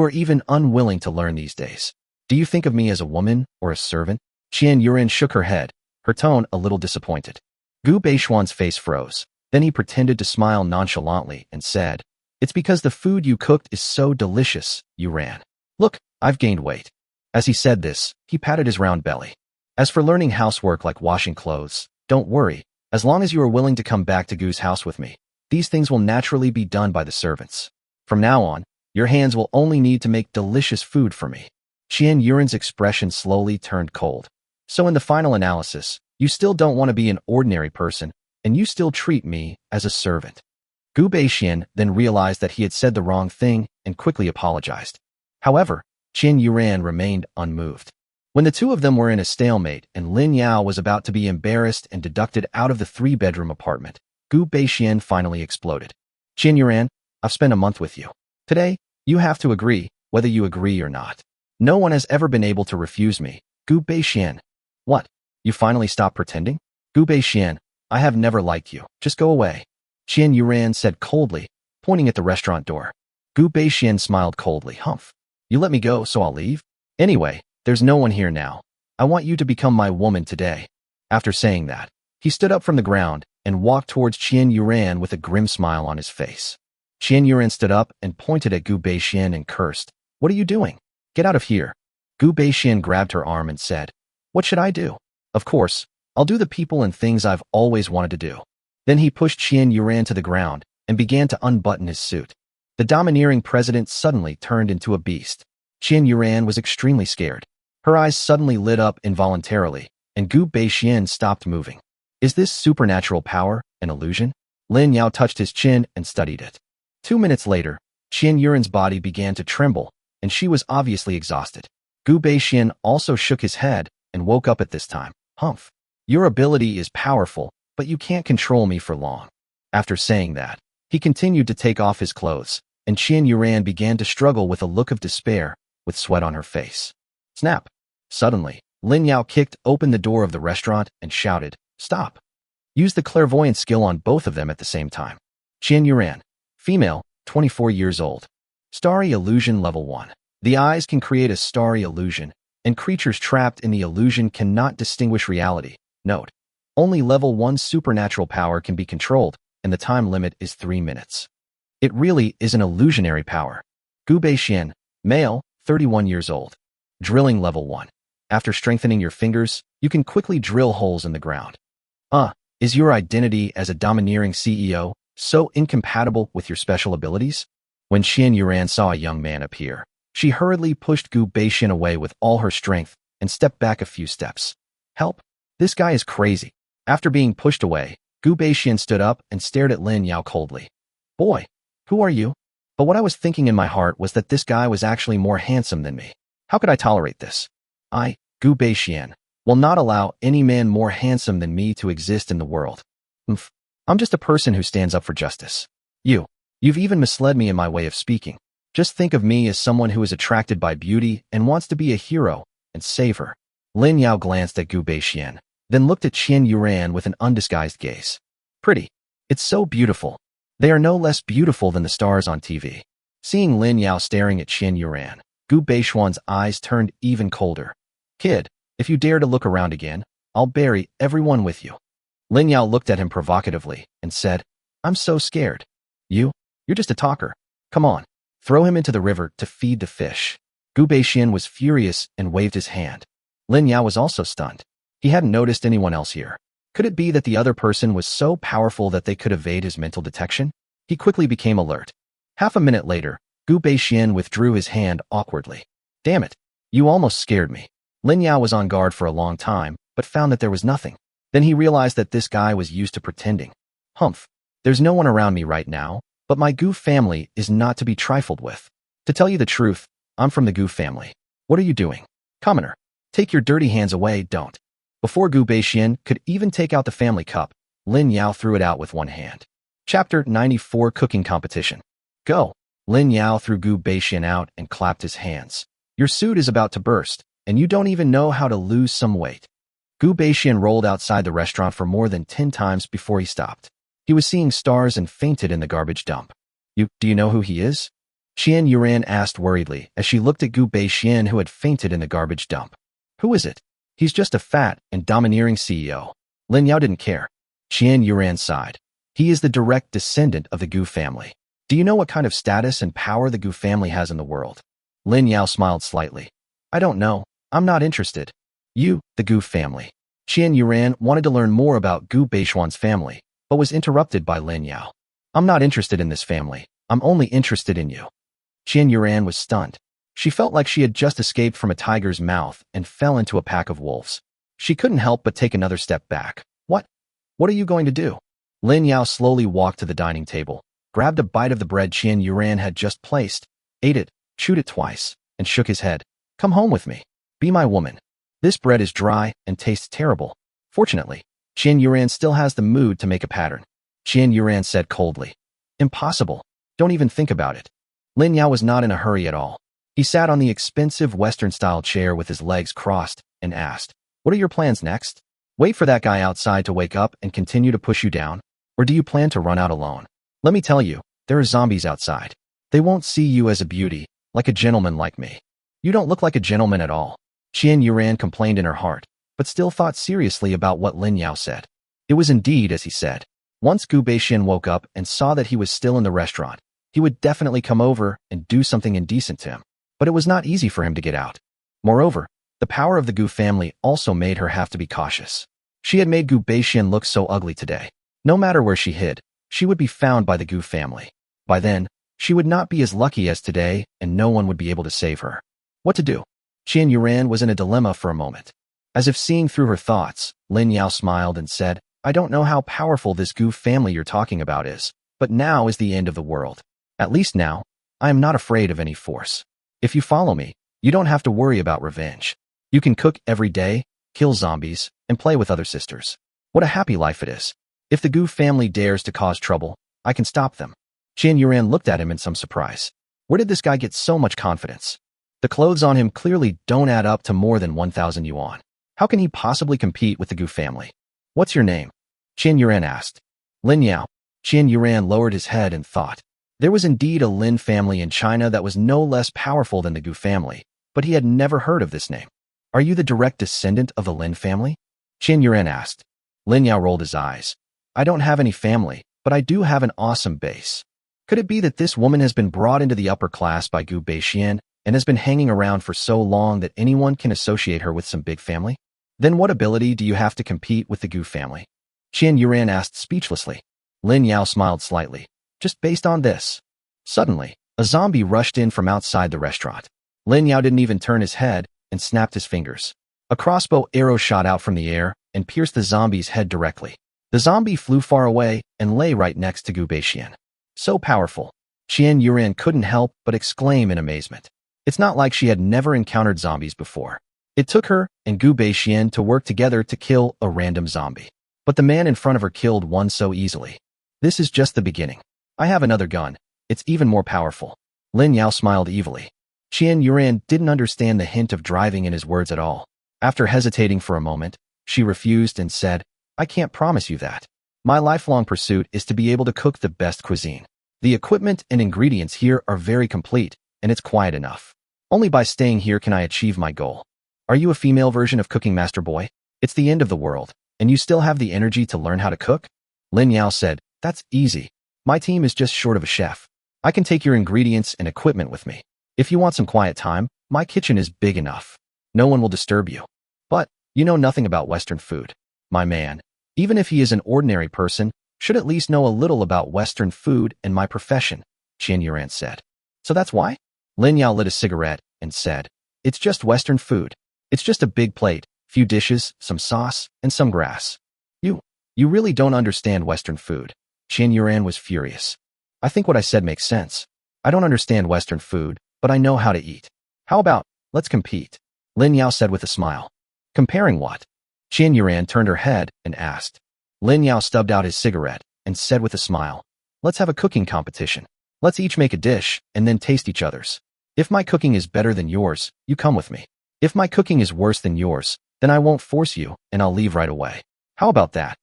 are even unwilling to learn these days. Do you think of me as a woman or a servant? Qian Yuran shook her head, her tone a little disappointed. Gu Beishuan's face froze. Then he pretended to smile nonchalantly and said, "It's because the food you cooked is so delicious, Yuran. Look, I've gained weight." As he said this, he patted his round belly. "As for learning housework like washing clothes, don't worry. As long as you are willing to come back to Gu's house with me, these things will naturally be done by the servants. From now on, your hands will only need to make delicious food for me." Qian Yuren's expression slowly turned cold. "So in the final analysis, you still don't want to be an ordinary person, and you still treat me as a servant." Gu Beixian then realized that he had said the wrong thing and quickly apologized. However, Qian Yuran remained unmoved. When the two of them were in a stalemate and Lin Yao was about to be embarrassed and deducted out of the three-bedroom apartment, Gu Beixian finally exploded. "Qian Yuran, I've spent a month with you. Today, you have to agree, whether you agree or not. No one has ever been able to refuse me." Gu Beixian. "What? You finally stopped pretending?" "Gu Beixian, I have never liked you. Just go away," Qian Yuran said coldly, pointing at the restaurant door. Gu Beixian smiled coldly. "Humph. You let me go, so I'll leave? Anyway, there's no one here now. I want you to become my woman today." After saying that, he stood up from the ground and walked towards Qian Yuran with a grim smile on his face. Qian Yuran stood up and pointed at Gu Beixian and cursed. "What are you doing? Get out of here." Gu Beixian grabbed her arm and said, "What should I do? Of course, I'll do the people and things I've always wanted to do." Then he pushed Qian Yuran to the ground and began to unbutton his suit. The domineering president suddenly turned into a beast. Qian Yuran was extremely scared. Her eyes suddenly lit up involuntarily, and Gu Beixian stopped moving. Is this supernatural power an illusion? Lin Yao touched his chin and studied it. 2 minutes later, Qian Yuran's body began to tremble, and she was obviously exhausted. Gu Beixian also shook his head and woke up at this time. "Humph. Your ability is powerful, but you can't control me for long." After saying that, he continued to take off his clothes, and Qian Yuran began to struggle with a look of despair, with sweat on her face. Snap! Suddenly, Lin Yao kicked open the door of the restaurant and shouted, "Stop!" Use the clairvoyant skill on both of them at the same time. Qian Yuran, female, 24 years old. Starry Illusion Level 1. The eyes can create a starry illusion, and creatures trapped in the illusion cannot distinguish reality. Note: only Level 1 supernatural power can be controlled, and the time limit is 3 minutes. It really is an illusionary power. Gu Beixian, male, 31 years old. Drilling Level 1. After strengthening your fingers, you can quickly drill holes in the ground. Is your identity as a domineering CEO so incompatible with your special abilities? When Qian Yuran saw a young man appear, she hurriedly pushed Gu Beixian away with all her strength and stepped back a few steps. "Help! This guy is crazy." After being pushed away, Gu Beixian stood up and stared at Lin Yao coldly. "Boy, who are you?" But what I was thinking in my heart was that this guy was actually more handsome than me. How could I tolerate this? I, Gu Beixian, will not allow any man more handsome than me to exist in the world. I'm just a person who stands up for justice. You've even misled me in my way of speaking. Just think of me as someone who is attracted by beauty and wants to be a hero and save her. Lin Yao glanced at Gu Beixian, then looked at Qian Yuran with an undisguised gaze. Pretty. It's so beautiful. They are no less beautiful than the stars on TV. Seeing Lin Yao staring at Qian Yuran, Gu Beixian's eyes turned even colder. Kid, if you dare to look around again, I'll bury everyone with you. Lin Yao looked at him provocatively and said, I'm so scared. You're just a talker. Come on, throw him into the river to feed the fish. Gu Beixian was furious and waved his hand. Lin Yao was also stunned. He hadn't noticed anyone else here. Could it be that the other person was so powerful that they could evade his mental detection? He quickly became alert. Half a minute later, Gu Beixian withdrew his hand awkwardly. Damn it, you almost scared me. Lin Yao was on guard for a long time, but found that there was nothing. Then he realized that this guy was used to pretending. Humph, there's no one around me right now, but my Gu family is not to be trifled with. To tell you the truth, I'm from the Gu family. What are you doing? Commoner, take your dirty hands away, don't. Before Gu Beixian could even take out the family cup, Lin Yao threw it out with one hand. Chapter 94 Cooking Competition. Go. Lin Yao threw Gu Beixian out and clapped his hands. Your suit is about to burst, and you don't even know how to lose some weight. Gu Beixian rolled outside the restaurant for more than 10 times before he stopped. He was seeing stars and fainted in the garbage dump. Do you know who he is? Qian Yuran asked worriedly as she looked at Gu Beixian who had fainted in the garbage dump. Who is it? He's just a fat and domineering CEO. Lin Yao didn't care. Qian Yuran sighed. He is the direct descendant of the Gu family. Do you know what kind of status and power the Gu family has in the world? Lin Yao smiled slightly. I don't know. I'm not interested. You, the Gu family. Qian Yuran wanted to learn more about Gu Beishuan's family, but was interrupted by Lin Yao. I'm not interested in this family. I'm only interested in you. Qian Yuran was stunned. She felt like she had just escaped from a tiger's mouth and fell into a pack of wolves. She couldn't help but take another step back. What? What are you going to do? Lin Yao slowly walked to the dining table, grabbed a bite of the bread Qian Yuran had just placed, ate it, chewed it twice, and shook his head. Come home with me. Be my woman. This bread is dry and tastes terrible. Fortunately, Qian Yuran still has the mood to make a pattern. Qian Yuran said coldly. Impossible. Don't even think about it. Lin Yao was not in a hurry at all. He sat on the expensive Western-style chair with his legs crossed and asked, What are your plans next? Wait for that guy outside to wake up and continue to push you down? Or do you plan to run out alone? Let me tell you, there are zombies outside. They won't see you as a beauty, like a gentleman like me. You don't look like a gentleman at all. Qian Yuran complained in her heart, but still thought seriously about what Lin Yao said. It was indeed as he said. Once Gu Beixian woke up and saw that he was still in the restaurant, he would definitely come over and do something indecent to him. But it was not easy for him to get out. Moreover, the power of the Gu family also made her have to be cautious. She had made Gu Beixian look so ugly today. No matter where she hid, she would be found by the Gu family. By then, she would not be as lucky as today, and no one would be able to save her. What to do? Qian Yuran was in a dilemma for a moment. As if seeing through her thoughts, Lin Yao smiled and said, I don't know how powerful this Gu family you're talking about is, but now is the end of the world. At least now, I am not afraid of any force. If you follow me, you don't have to worry about revenge. You can cook every day, kill zombies, and play with other sisters. What a happy life it is. If the Gu family dares to cause trouble, I can stop them. Qian Yuran looked at him in some surprise. Where did this guy get so much confidence? The clothes on him clearly don't add up to more than 1,000 yuan. How can he possibly compete with the Gu family? What's your name? Qian Yuran asked. Lin Yao. Qian Yuran lowered his head and thought. There was indeed a Lin family in China that was no less powerful than the Gu family, but he had never heard of this name. Are you the direct descendant of the Lin family? Qian Yuran asked. Lin Yao rolled his eyes. I don't have any family, but I do have an awesome base. Could it be that this woman has been brought into the upper class by Gu Beixian and has been hanging around for so long that anyone can associate her with some big family? Then what ability do you have to compete with the Gu family? Qian Yuran asked speechlessly. Lin Yao smiled slightly. Just based on this. Suddenly, a zombie rushed in from outside the restaurant. Lin Yao didn't even turn his head and snapped his fingers. A crossbow arrow shot out from the air and pierced the zombie's head directly. The zombie flew far away and lay right next to Gu Beixian. So powerful. Qian Yuran couldn't help but exclaim in amazement. It's not like she had never encountered zombies before. It took her and Gu Beixian to work together to kill a random zombie. But the man in front of her killed one so easily. This is just the beginning. I have another gun. It's even more powerful. Lin Yao smiled evilly. Qian Yuran didn't understand the hint of driving in his words at all. After hesitating for a moment, she refused and said, I can't promise you that. My lifelong pursuit is to be able to cook the best cuisine. The equipment and ingredients here are very complete, and it's quiet enough. Only by staying here can I achieve my goal. Are you a female version of Cooking Master Boy? It's the end of the world, and you still have the energy to learn how to cook? Lin Yao said, That's easy. My team is just short of a chef. I can take your ingredients and equipment with me. If you want some quiet time, my kitchen is big enough. No one will disturb you. But, you know nothing about Western food. My man, even if he is an ordinary person, should at least know a little about Western food and my profession, Qian Yuran said. So that's why? Lin Yao lit a cigarette and said, It's just Western food. It's just a big plate, few dishes, some sauce, and some grass. You really don't understand Western food. Qian Yuran was furious. I think what I said makes sense. I don't understand Western food, but I know how to eat. How about, let's compete? Lin Yao said with a smile. Comparing what? Qian Yuran turned her head and asked. Lin Yao stubbed out his cigarette and said with a smile, Let's have a cooking competition. Let's each make a dish and then taste each other's. If my cooking is better than yours, you come with me. If my cooking is worse than yours, then I won't force you and I'll leave right away. How about that?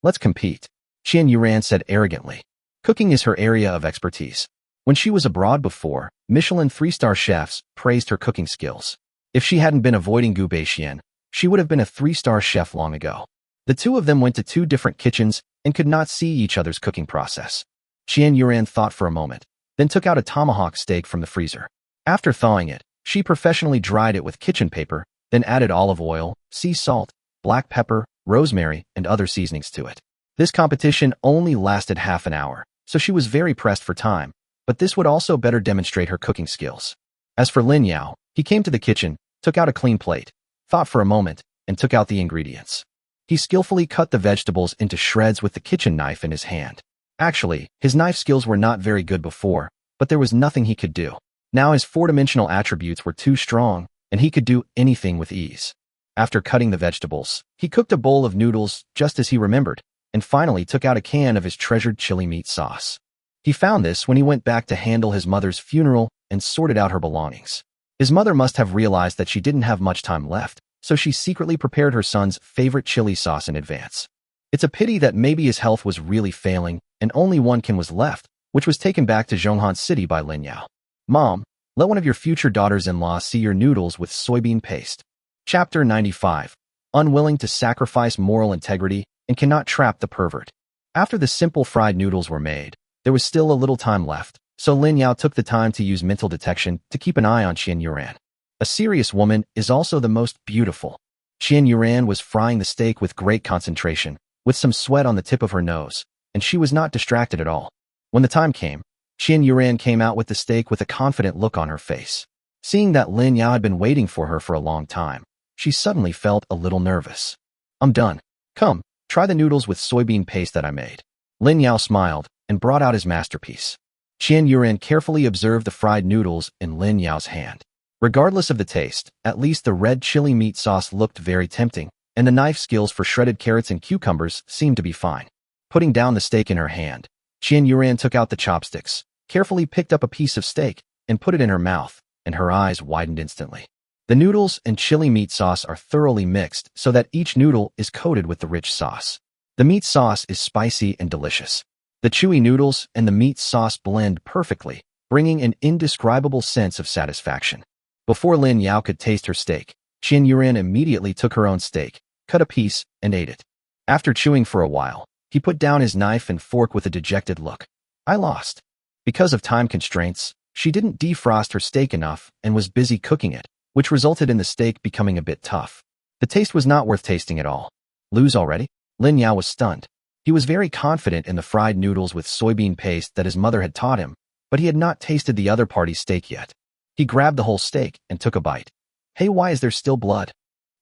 Let's compete. Qian Yuran said arrogantly. Cooking is her area of expertise. When she was abroad before, Michelin 3-star chefs praised her cooking skills. If she hadn't been avoiding Gu Beixian, she would have been a 3-star chef long ago. The two of them went to 2 different kitchens and could not see each other's cooking process. Qian Yuran thought for a moment, then took out a tomahawk steak from the freezer. After thawing it, she professionally dried it with kitchen paper, then added olive oil, sea salt, black pepper, rosemary, and other seasonings to it. This competition only lasted half an hour, so she was very pressed for time, but this would also better demonstrate her cooking skills. As for Lin Yao, he came to the kitchen, took out a clean plate, thought for a moment, and took out the ingredients. He skillfully cut the vegetables into shreds with the kitchen knife in his hand. Actually, his knife skills were not very good before, but there was nothing he could do. Now his four-dimensional attributes were too strong, and he could do anything with ease. After cutting the vegetables, he cooked a bowl of noodles just as he remembered, and finally took out a can of his treasured chili meat sauce. He found this when he went back to handle his mother's funeral and sorted out her belongings. His mother must have realized that she didn't have much time left, so she secretly prepared her son's favorite chili sauce in advance. It's a pity that maybe his health was really failing and only one can was left, which was taken back to Zhonghan City by Lin Yao. Mom, let one of your future daughters-in-law see your noodles with soybean paste. Chapter 95. Unwilling to sacrifice moral integrity and cannot trap the pervert. After the simple fried noodles were made, there was still a little time left, so Lin Yao took the time to use mental detection to keep an eye on Qian Yuran. A serious woman is also the most beautiful. Qian Yuran was frying the steak with great concentration, with some sweat on the tip of her nose, and she was not distracted at all. When the time came, Qian Yuran came out with the steak with a confident look on her face. Seeing that Lin Yao had been waiting for her for a long time, she suddenly felt a little nervous. I'm done. Come, try the noodles with soybean paste that I made. Lin Yao smiled and brought out his masterpiece. Qian Yuran carefully observed the fried noodles in Lin Yao's hand. Regardless of the taste, at least the red chili meat sauce looked very tempting, and the knife skills for shredded carrots and cucumbers seemed to be fine. Putting down the steak in her hand, Qian Yuran took out the chopsticks, carefully picked up a piece of steak, and put it in her mouth, and her eyes widened instantly. The noodles and chili meat sauce are thoroughly mixed so that each noodle is coated with the rich sauce. The meat sauce is spicy and delicious. The chewy noodles and the meat sauce blend perfectly, bringing an indescribable sense of satisfaction. Before Lin Yao could taste her steak, Qian Yuran immediately took her own steak, cut a piece, and ate it. After chewing for a while, he put down his knife and fork with a dejected look. I lost. Because of time constraints, she didn't defrost her steak enough and was busy cooking it, which resulted in the steak becoming a bit tough. The taste was not worth tasting at all. Lose already? Lin Yao was stunned. He was very confident in the fried noodles with soybean paste that his mother had taught him, but he had not tasted the other party's steak yet. He grabbed the whole steak and took a bite. Hey, why is there still blood?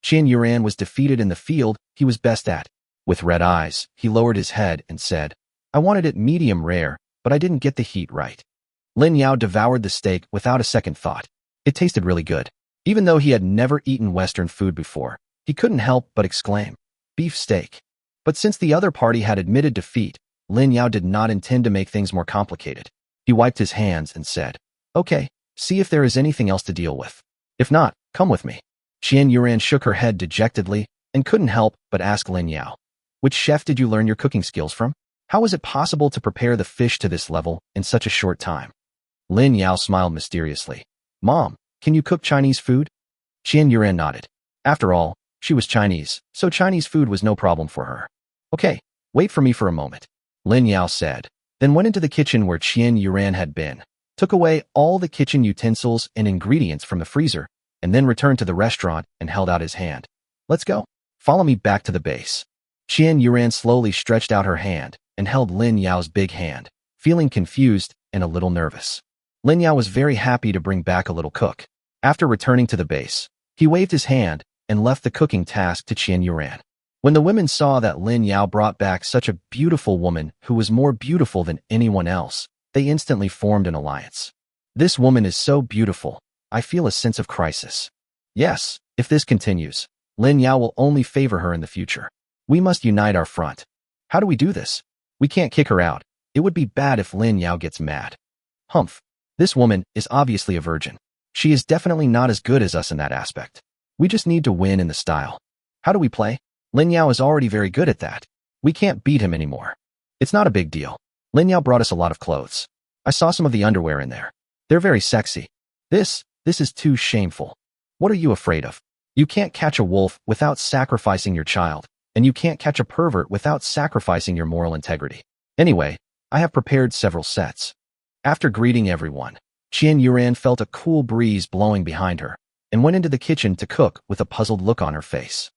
Qian Yuran was defeated in the field he was best at. With red eyes, he lowered his head and said, I wanted it medium rare, but I didn't get the heat right. Lin Yao devoured the steak without a second thought. It tasted really good. Even though he had never eaten Western food before, he couldn't help but exclaim, beef steak. But since the other party had admitted defeat, Lin Yao did not intend to make things more complicated. He wiped his hands and said, okay, see if there is anything else to deal with. If not, come with me. Qian Yuran shook her head dejectedly and couldn't help but ask Lin Yao, which chef did you learn your cooking skills from? How was it possible to prepare the fish to this level in such a short time? Lin Yao smiled mysteriously. Mom, can you cook Chinese food? Qian Yuran nodded. After all, she was Chinese, so Chinese food was no problem for her. Okay, wait for me for a moment, Lin Yao said, then went into the kitchen where Qian Yuran had been, took away all the kitchen utensils and ingredients from the freezer, and then returned to the restaurant and held out his hand. Let's go. Follow me back to the base. Qian Yuran slowly stretched out her hand and held Lin Yao's big hand, feeling confused and a little nervous. Lin Yao was very happy to bring back a little cook. After returning to the base, he waved his hand and left the cooking task to Qian Yuran. When the women saw that Lin Yao brought back such a beautiful woman who was more beautiful than anyone else, they instantly formed an alliance. This woman is so beautiful, I feel a sense of crisis. Yes, if this continues, Lin Yao will only favor her in the future. We must unite our front. How do we do this? We can't kick her out. It would be bad if Lin Yao gets mad. Humph. This woman is obviously a virgin. She is definitely not as good as us in that aspect. We just need to win in the style. How do we play? Lin Yao is already very good at that. We can't beat him anymore. It's not a big deal. Lin Yao brought us a lot of clothes. I saw some of the underwear in there. They're very sexy. This is too shameful. What are you afraid of? You can't catch a wolf without sacrificing your child. and you can't catch a pervert without sacrificing your moral integrity. Anyway, I have prepared several sets. After greeting everyone, Qian Yuran felt a cool breeze blowing behind her and went into the kitchen to cook with a puzzled look on her face.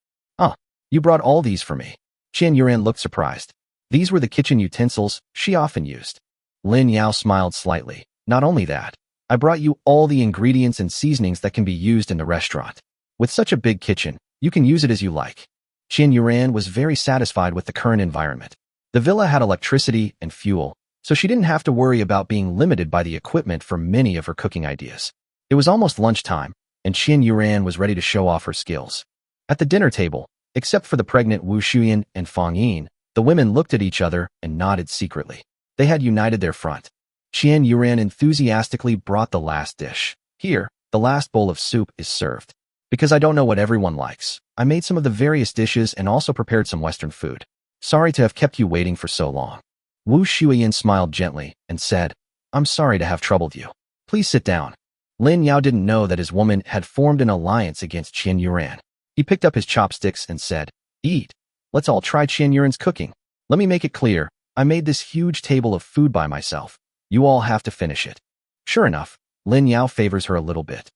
You brought all these for me. Qian Yuran looked surprised. These were the kitchen utensils she often used. Lin Yao smiled slightly. Not only that, I brought you all the ingredients and seasonings that can be used in the restaurant. With such a big kitchen, you can use it as you like. Qian Yuran was very satisfied with the current environment. The villa had electricity and fuel, so she didn't have to worry about being limited by the equipment for many of her cooking ideas. It was almost lunchtime, and Qian Yuran was ready to show off her skills. At the dinner table, except for the pregnant Wu Shuyan and Fang Yin, the women looked at each other and nodded secretly. They had united their front. Qian Yuran enthusiastically brought the last dish. Here, the last bowl of soup is served. Because I don't know what everyone likes, I made some of the various dishes and also prepared some Western food. Sorry to have kept you waiting for so long. Wu Shuyan smiled gently and said, I'm sorry to have troubled you. Please sit down. Lin Yao didn't know that his woman had formed an alliance against Qian Yuran. He picked up his chopsticks and said, Eat. Let's all try Qian Yuran's cooking. Let me make it clear, I made this huge table of food by myself. You all have to finish it. Sure enough, Lin Yao favors her a little bit.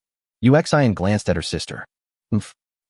Yuxian glanced at her sister.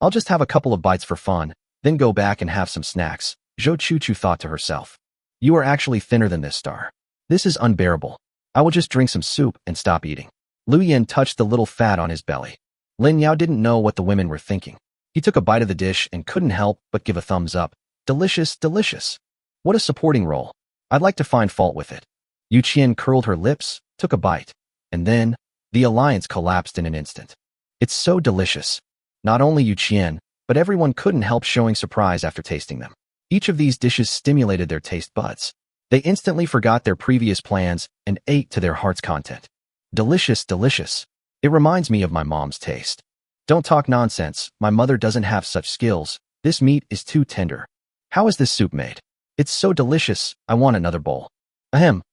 I'll just have a couple of bites for fun, then go back and have some snacks, Zhou Chuchu thought to herself. You are actually thinner than this star. This is unbearable. I will just drink some soup and stop eating. Lu Yin touched the little fat on his belly. Lin Yao didn't know what the women were thinking. He took a bite of the dish and couldn't help but give a thumbs up. Delicious, delicious. What a supporting role. I'd like to find fault with it. Yu Qian curled her lips, took a bite, and then, the alliance collapsed in an instant. It's so delicious. Not only Yu Qian, but everyone couldn't help showing surprise after tasting them. Each of these dishes stimulated their taste buds. They instantly forgot their previous plans and ate to their heart's content. Delicious, delicious. It reminds me of my mom's taste. Don't talk nonsense, my mother doesn't have such skills. This meat is too tender. How is this soup made? It's so delicious, I want another bowl. Ahem.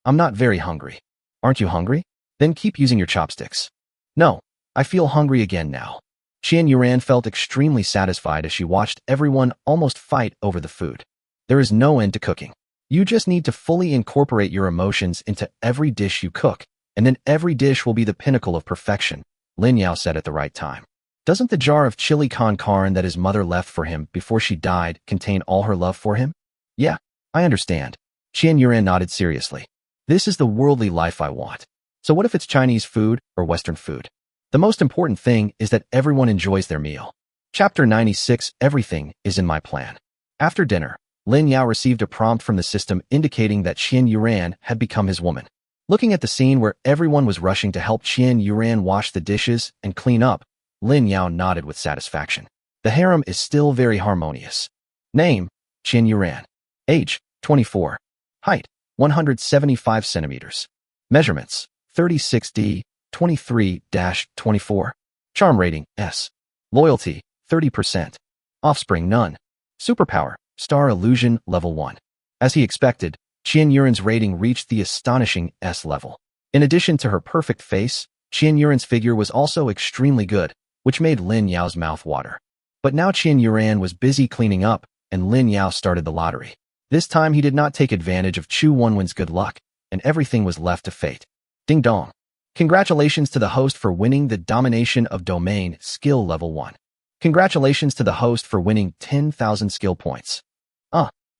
I'm not very hungry. Aren't you hungry? Then keep using your chopsticks. No, I feel hungry again now. Qian Yuran felt extremely satisfied as she watched everyone almost fight over the food. There is no end to cooking. You just need to fully incorporate your emotions into every dish you cook, and then every dish will be the pinnacle of perfection, Lin Yao said at the right time. Doesn't the jar of chili con carne that his mother left for him before she died contain all her love for him? Yeah, I understand. Qian Yuran nodded seriously. This is the worldly life I want. So what if it's Chinese food or Western food? The most important thing is that everyone enjoys their meal. Chapter 96, Everything is in my plan. After dinner, Lin Yao received a prompt from the system indicating that Qian Yuran had become his woman. Looking at the scene where everyone was rushing to help Qian Yuran wash the dishes and clean up, Lin Yao nodded with satisfaction. The harem is still very harmonious. Name, Qian Yuran. Age, 24. Height, 175 centimeters. Measurements, 36D, 23-24. Charm rating, S. Loyalty, 30%. Offspring, none. Superpower, Star Illusion, level 1. As he expected, Qian Yuran's rating reached the astonishing S level. In addition to her perfect face, Qian Yuran's figure was also extremely good, which made Lin Yao's mouth water. But now Qian Yuran was busy cleaning up, and Lin Yao started the lottery. This time he did not take advantage of Chu Wenwen's good luck, and everything was left to fate. Ding dong. Congratulations to the host for winning the Domination of Domain skill level 1. Congratulations to the host for winning 10,000 skill points.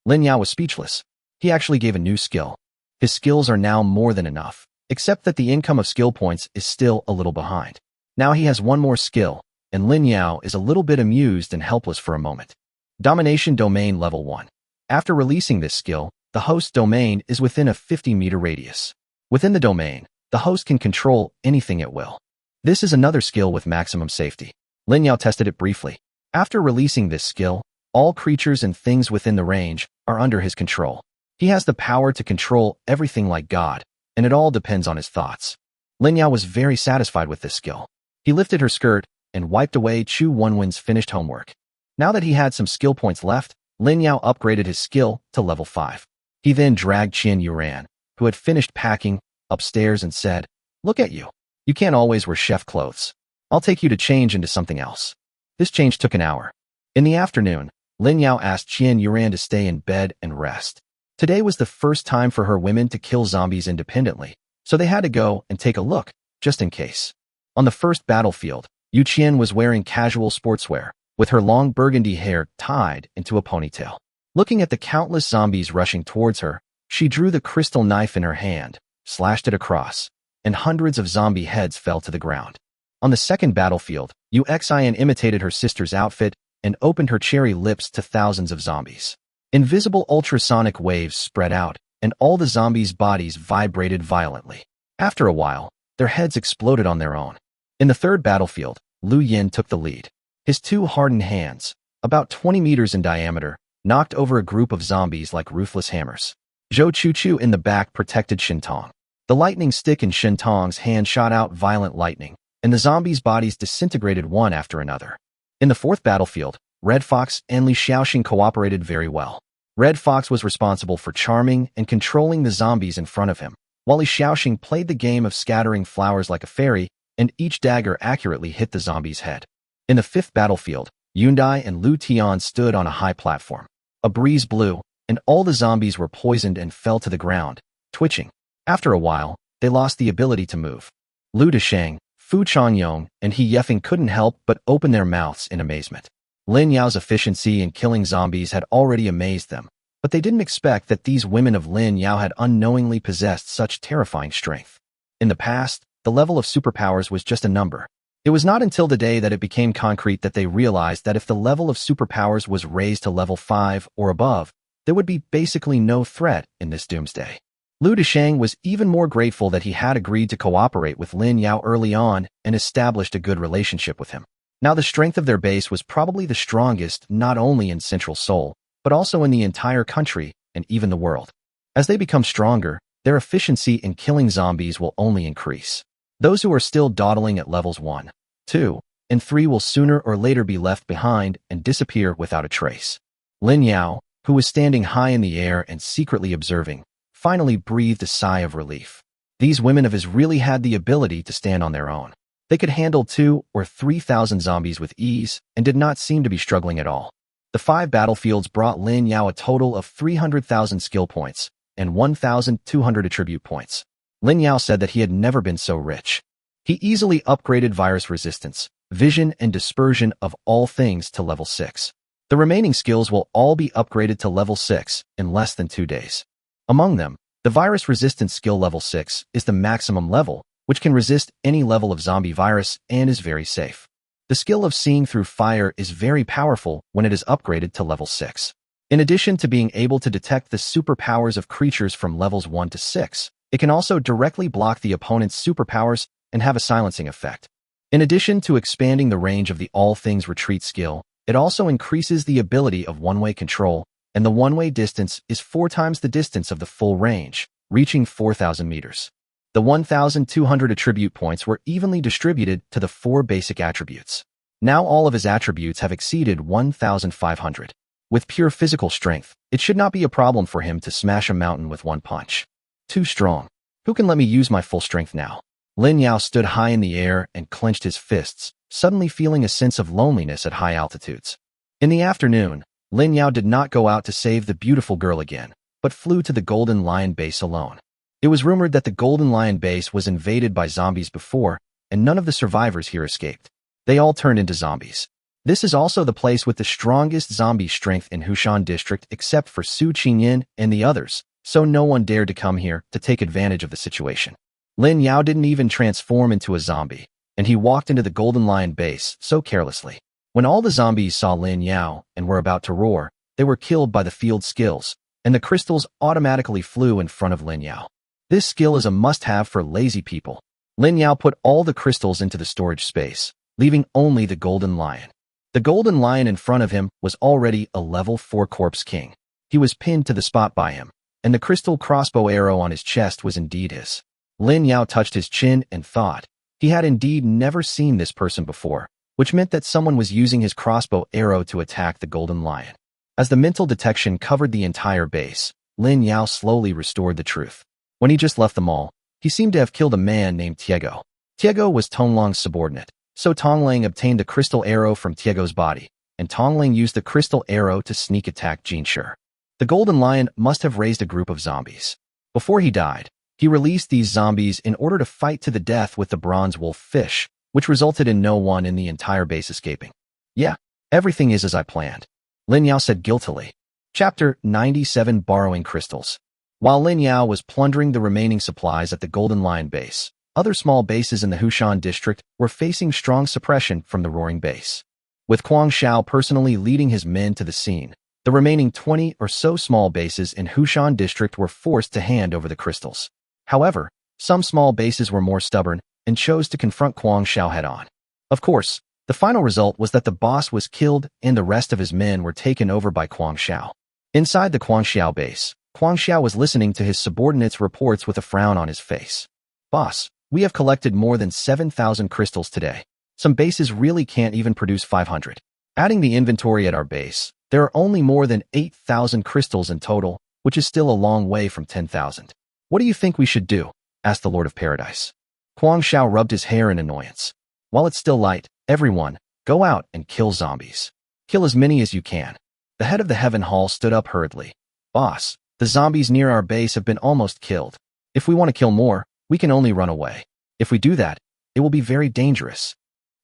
Lin Yao was speechless. He actually gave a new skill. His skills are now more than enough, except that the income of skill points is still a little behind. Now he has one more skill, and Lin Yao is a little bit amused and helpless for a moment. Domination Domain level 1. After releasing this skill, the host's domain is within a 50-meter radius. Within the domain, the host can control anything at will. This is another skill with maximum safety. Lin Yao tested it briefly. After releasing this skill, all creatures and things within the range are under his control. He has the power to control everything like God, and it all depends on his thoughts. Lin Yao was very satisfied with this skill. He lifted her skirt and wiped away Chu Wenwen's finished homework. Now that he had some skill points left, Lin Yao upgraded his skill to level 5. He then dragged Qian Yuran, who had finished packing, upstairs and said, Look at you. You can't always wear chef clothes. I'll take you to change into something else. This change took an hour. In the afternoon, Lin Yao asked Qian Yuran to stay in bed and rest. Today was the first time for her women to kill zombies independently, so they had to go and take a look, just in case. On the first battlefield, Yu Qian was wearing casual sportswear, with her long burgundy hair tied into a ponytail. Looking at the countless zombies rushing towards her, she drew the crystal knife in her hand, slashed it across, and hundreds of zombie heads fell to the ground. On the second battlefield, Yu Xian imitated her sister's outfit and opened her cherry lips to thousands of zombies. Invisible ultrasonic waves spread out, and all the zombies' bodies vibrated violently. After a while, their heads exploded on their own. In the third battlefield, Lu Yin took the lead. His two hardened hands, about 20 meters in diameter, knocked over a group of zombies like ruthless hammers. Zhou Chuchu in the back protected Shintong. The lightning stick in Shintong's hand shot out violent lightning, and the zombies' bodies disintegrated one after another. In the fourth battlefield, Red Fox and Li Xiaoxing cooperated very well. Red Fox was responsible for charming and controlling the zombies in front of him, while Li Xiaoxing played the game of scattering flowers like a fairy, and each dagger accurately hit the zombie's head. In the fifth battlefield, Yundai and Lu Tian stood on a high platform. A breeze blew, and all the zombies were poisoned and fell to the ground, twitching. After a while, they lost the ability to move. Lu Deshang, Fu Changyong, and He Yefeng couldn't help but open their mouths in amazement. Lin Yao's efficiency in killing zombies had already amazed them, but they didn't expect that these women of Lin Yao had unknowingly possessed such terrifying strength. In the past, the level of superpowers was just a number. It was not until the day that it became concrete that they realized that if the level of superpowers was raised to level 5 or above, there would be basically no threat in this doomsday. Lu Deshang was even more grateful that he had agreed to cooperate with Lin Yao early on and established a good relationship with him. Now the strength of their base was probably the strongest not only in Central Seoul, but also in the entire country and even the world. As they become stronger, their efficiency in killing zombies will only increase. Those who are still dawdling at levels 1, 2, and 3 will sooner or later be left behind and disappear without a trace. Lin Yao, who was standing high in the air and secretly observing, finally breathed a sigh of relief. These women of his really had the ability to stand on their own. They could handle 2,000 or 3,000 zombies with ease and did not seem to be struggling at all. The 5 battlefields brought Lin Yao a total of 300,000 skill points and 1,200 attribute points. Lin Yao said that he had never been so rich. He easily upgraded virus resistance, vision, and dispersion of all things to level 6. The remaining skills will all be upgraded to level 6 in less than 2 days. Among them, the virus resistance skill level 6 is the maximum level, which can resist any level of zombie virus and is very safe. The skill of seeing through fire is very powerful when it is upgraded to level 6. In addition to being able to detect the superpowers of creatures from levels 1 to 6, it can also directly block the opponent's superpowers and have a silencing effect. In addition to expanding the range of the All Things Retreat skill, it also increases the ability of one-way control, and the one-way distance is 4 times the distance of the full range, reaching 4,000 meters. The 1,200 attribute points were evenly distributed to the 4 basic attributes. Now all of his attributes have exceeded 1,500. With pure physical strength, it should not be a problem for him to smash a mountain with one punch. Too strong. Who can let me use my full strength now? Lin Yao stood high in the air and clenched his fists, suddenly feeling a sense of loneliness at high altitudes. In the afternoon, Lin Yao did not go out to save the beautiful girl again, but flew to the Golden Lion base alone. It was rumored that the Golden Lion base was invaded by zombies before, and none of the survivors here escaped. They all turned into zombies. This is also the place with the strongest zombie strength in Hushan district except for Su Qingyin and the others, so no one dared to come here to take advantage of the situation. Lin Yao didn't even transform into a zombie, and he walked into the Golden Lion base so carelessly. When all the zombies saw Lin Yao and were about to roar, they were killed by the field skills, and the crystals automatically flew in front of Lin Yao. This skill is a must-have for lazy people. Lin Yao put all the crystals into the storage space, leaving only the Golden Lion. The Golden Lion in front of him was already a level 4 corpse king. He was pinned to the spot by him, and the crystal crossbow arrow on his chest was indeed his. Lin Yao touched his chin and thought. He had indeed never seen this person before, which meant that someone was using his crossbow arrow to attack the Golden Lion. As the mental detection covered the entire base, Lin Yao slowly restored the truth. When he just left the mall, he seemed to have killed a man named Tiego. Tiego was Tonglong's subordinate, so Tonglang obtained the crystal arrow from Tiego's body, and Tongling used the crystal arrow to sneak attack Jinshi. The Golden Lion must have raised a group of zombies. Before he died, he released these zombies in order to fight to the death with the bronze wolf fish, which resulted in no one in the entire base escaping. Yeah, everything is as I planned, Lin Yao said guiltily. Chapter 97 Borrowing Crystals. While Lin Yao was plundering the remaining supplies at the Golden Lion base, other small bases in the Hushan district were facing strong suppression from the Roaring base. With Kuang Shao personally leading his men to the scene, the remaining 20 or so small bases in Hushan district were forced to hand over the crystals. However, some small bases were more stubborn and chose to confront Kuang Shao head-on. Of course, the final result was that the boss was killed and the rest of his men were taken over by Kuang Shao. Inside the Kuang Shao base, Kuang Shao was listening to his subordinates' reports with a frown on his face. Boss, we have collected more than 7,000 crystals today. Some bases really can't even produce 500. Adding the inventory at our base, there are only more than 8,000 crystals in total, which is still a long way from 10,000. What do you think we should do? Asked the Lord of Paradise. Kuang Shao rubbed his hair in annoyance. While it's still light, everyone, go out and kill zombies. Kill as many as you can. The head of the Heaven Hall stood up hurriedly. Boss, the zombies near our base have been almost killed. If we want to kill more, we can only run away. If we do that, it will be very dangerous.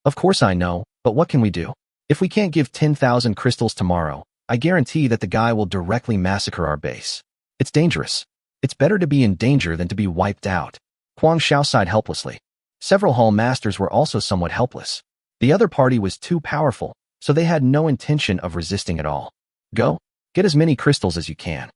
Of course I know, but what can we do? If we can't give 10,000 crystals tomorrow, I guarantee that the guy will directly massacre our base. It's dangerous. It's better to be in danger than to be wiped out. Kuang Shao sighed helplessly. Several hall masters were also somewhat helpless. The other party was too powerful, so they had no intention of resisting at all. Go, get as many crystals as you can.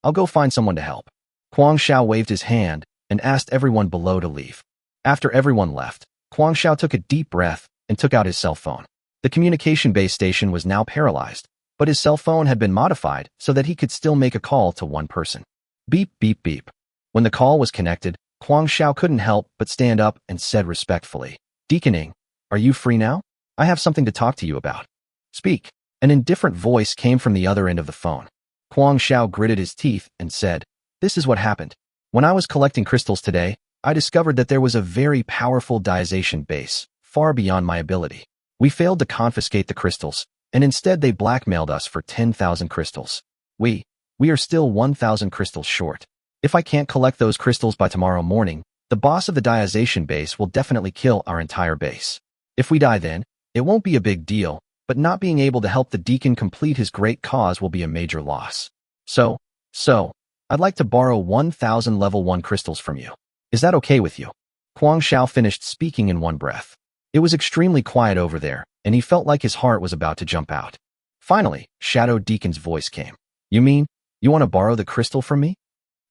I'll go find someone to help. Kuang Shao waved his hand and asked everyone below to leave. After everyone left, Kuang Shao took a deep breath and took out his cell phone. The communication base station was now paralyzed, but his cell phone had been modified so that he could still make a call to one person. Beep, beep, beep. When the call was connected, Kuang Shao couldn't help but stand up and said respectfully, Deaconing, are you free now? I have something to talk to you about. Speak. An indifferent voice came from the other end of the phone. Kuang Shao gritted his teeth and said, This is what happened. When I was collecting crystals today, I discovered that there was a very powerful diazation base, far beyond my ability. We failed to confiscate the crystals, and instead they blackmailed us for 10,000 crystals. We are still 1,000 crystals short. If I can't collect those crystals by tomorrow morning, the boss of the diazation base will definitely kill our entire base. If we die then, it won't be a big deal, but not being able to help the deacon complete his great cause will be a major loss. So, I'd like to borrow 1,000 level 1 crystals from you. Is that okay with you? Kuang Shao finished speaking in one breath. It was extremely quiet over there, and he felt like his heart was about to jump out. Finally, Shadow Deacon's voice came. You mean, you want to borrow the crystal from me?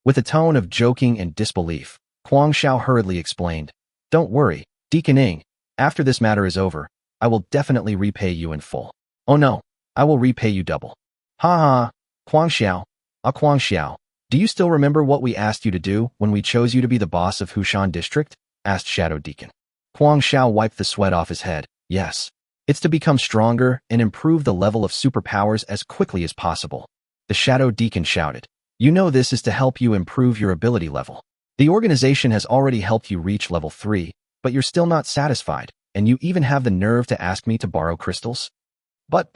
With a tone of joking and disbelief, Kuang Shao hurriedly explained, Don't worry, Deaconing, after this matter is over, I will definitely repay you in full. Oh no, I will repay you double. Ha ha, Kuang Xiao, do you still remember what we asked you to do when we chose you to be the boss of Hushan District? Asked Shadow Deacon. Kuang Shao wiped the sweat off his head. Yes. It's to become stronger and improve the level of superpowers as quickly as possible. The Shadow Deacon shouted. You know this is to help you improve your ability level. The organization has already helped you reach level 3, but you're still not satisfied, and you even have the nerve to ask me to borrow crystals? But,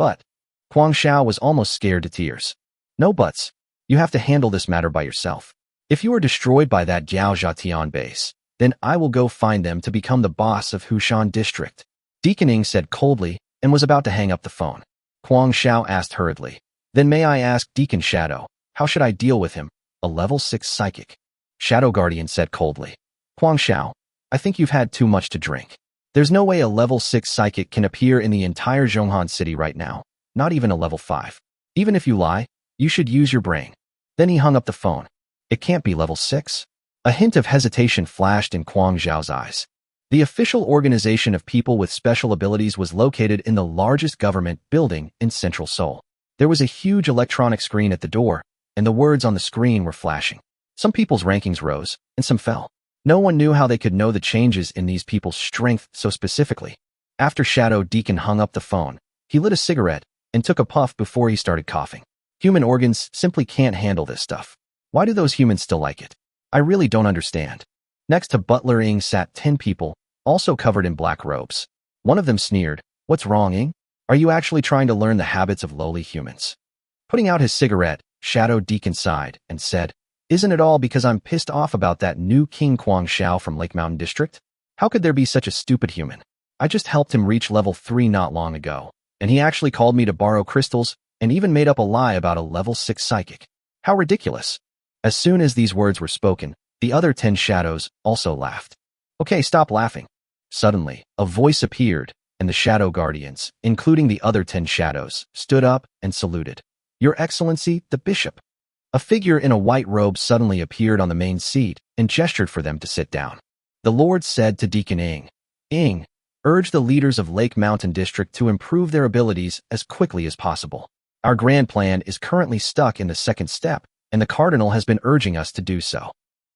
Kuang Shao was almost scared to tears. No buts. You have to handle this matter by yourself. If you are destroyed by that Jiao Zhatian base, then I will go find them to become the boss of Hushan District. Deaconing said coldly and was about to hang up the phone. Kuang Shao asked hurriedly, Then may I ask Deacon Shadow, how should I deal with him? A level 6 psychic. Shadow Guardian said coldly. Kuang Shao, I think you've had too much to drink. There's no way a level 6 psychic can appear in the entire Zhonghan city right now, not even a level 5. Even if you lie, you should use your brain. Then he hung up the phone. It can't be level 6? A hint of hesitation flashed in Kuang Zhao's eyes. The official organization of people with special abilities was located in the largest government building in Central Seoul. There was a huge electronic screen at the door, and the words on the screen were flashing. Some people's rankings rose, and some fell. No one knew how they could know the changes in these people's strength so specifically. After Shadow Deacon hung up the phone, he lit a cigarette and took a puff before he started coughing. Human organs simply can't handle this stuff. Why do those humans still like it? I really don't understand. Next to Butler Ing sat 10 people, also covered in black robes. One of them sneered, What's wrong, Ing? Are you actually trying to learn the habits of lowly humans? Putting out his cigarette, Shadow Deacon sighed and said, Isn't it all because I'm pissed off about that new King Kwang Shao from Lake Mountain District? How could there be such a stupid human? I just helped him reach level 3 not long ago, and he actually called me to borrow crystals and even made up a lie about a level 6 psychic. How ridiculous. As soon as these words were spoken, the other 10 shadows also laughed. Okay, stop laughing. Suddenly, a voice appeared, and the Shadow Guardians, including the other 10 shadows, stood up and saluted. Your Excellency, the Bishop. A figure in a white robe suddenly appeared on the main seat and gestured for them to sit down. The Lord said to Deacon Ing, urge the leaders of Lake Mountain District to improve their abilities as quickly as possible. Our grand plan is currently stuck in the second step, and the Cardinal has been urging us to do so.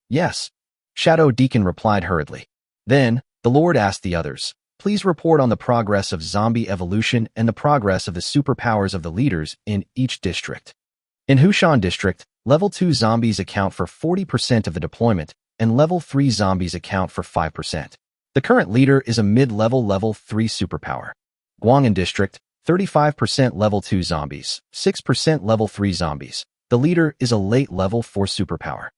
Yes, Shadow Deacon replied hurriedly. Then, the Lord asked the others, please report on the progress of zombie evolution and the progress of the superpowers of the leaders in each district. In Hushan District, level 2 zombies account for 40% of the deployment, and level 3 zombies account for 5%. The current leader is a mid-level level 3 superpower. Guang'an District, 35% level 2 zombies, 6% level 3 zombies. The leader is a late level 4 superpower.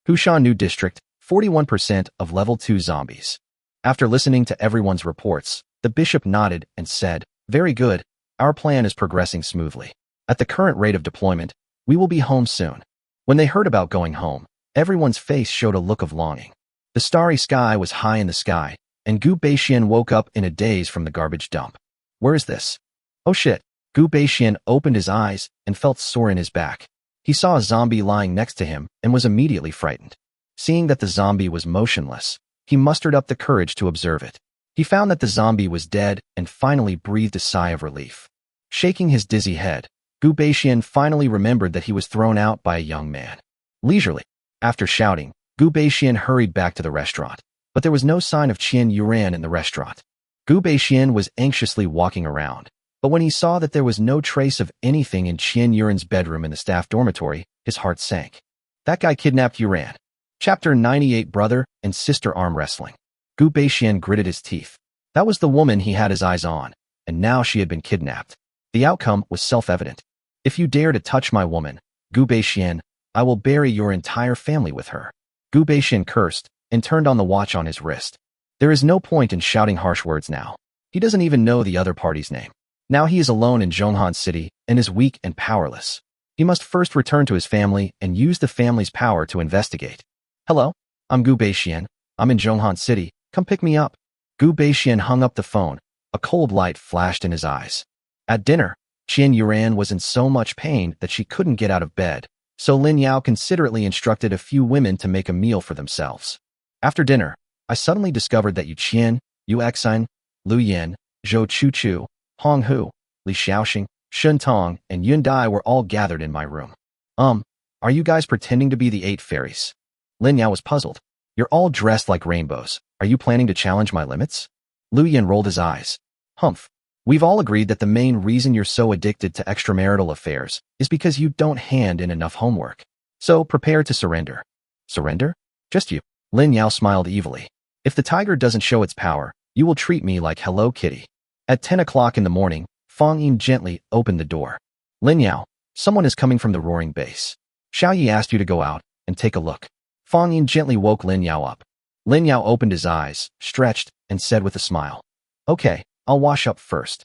Hushan New District, 41% of level 2 zombies. After listening to everyone's reports, the bishop nodded and said, Very good, our plan is progressing smoothly. At the current rate of deployment, we will be home soon. When they heard about going home, everyone's face showed a look of longing. The starry sky was high in the sky, and Gu Beixian woke up in a daze from the garbage dump. Where is this? Oh shit. Gu Beixian opened his eyes and felt sore in his back. He saw a zombie lying next to him and was immediately frightened. Seeing that the zombie was motionless, he mustered up the courage to observe it. He found that the zombie was dead and finally breathed a sigh of relief. Shaking his dizzy head, Gu Beixian finally remembered that he was thrown out by a young man. Leisurely, after shouting, Gu Beixian hurried back to the restaurant, but there was no sign of Qian Yuran in the restaurant. Gu Beixian was anxiously walking around, but when he saw that there was no trace of anything in Qian Yuran's bedroom in the staff dormitory, his heart sank. That guy kidnapped Yuran. Chapter 98 Brother and Sister Arm Wrestling. Gu Beixian gritted his teeth. That was the woman he had his eyes on, and now she had been kidnapped. The outcome was self-evident. If you dare to touch my woman, Gu Beixian, I will bury your entire family with her. Gu Beixian cursed and turned on the watch on his wrist. There is no point in shouting harsh words now. He doesn't even know the other party's name. Now he is alone in Zhonghan City and is weak and powerless. He must first return to his family and use the family's power to investigate. Hello, I'm Gu Beixian. I'm in Zhonghan City. Come pick me up. Gu Beixian hung up the phone. A cold light flashed in his eyes. At dinner, Qian Yuran was in so much pain that she couldn't get out of bed, so Lin Yao considerately instructed a few women to make a meal for themselves. After dinner, I suddenly discovered that Yu Qian, Yu Exine, Lu Yin, Zhou Chu, Hong Hu, Li Xiaoxing, Shun Tong, and Yun Dai were all gathered in my room. Are you guys pretending to be the 8 fairies? Lin Yao was puzzled. You're all dressed like rainbows. Are you planning to challenge my limits? Lu Yin rolled his eyes. Humph. We've all agreed that the main reason you're so addicted to extramarital affairs is because you don't hand in enough homework. So prepare to surrender. Surrender? Just you. Lin Yao smiled evilly. If the tiger doesn't show its power, you will treat me like Hello Kitty. At 10 o'clock in the morning, Fang Yin gently opened the door. Lin Yao, someone is coming from the roaring base. Xiao Yi asked you to go out and take a look. Fang Yin gently woke Lin Yao up. Lin Yao opened his eyes, stretched, and said with a smile, Okay, I'll wash up first.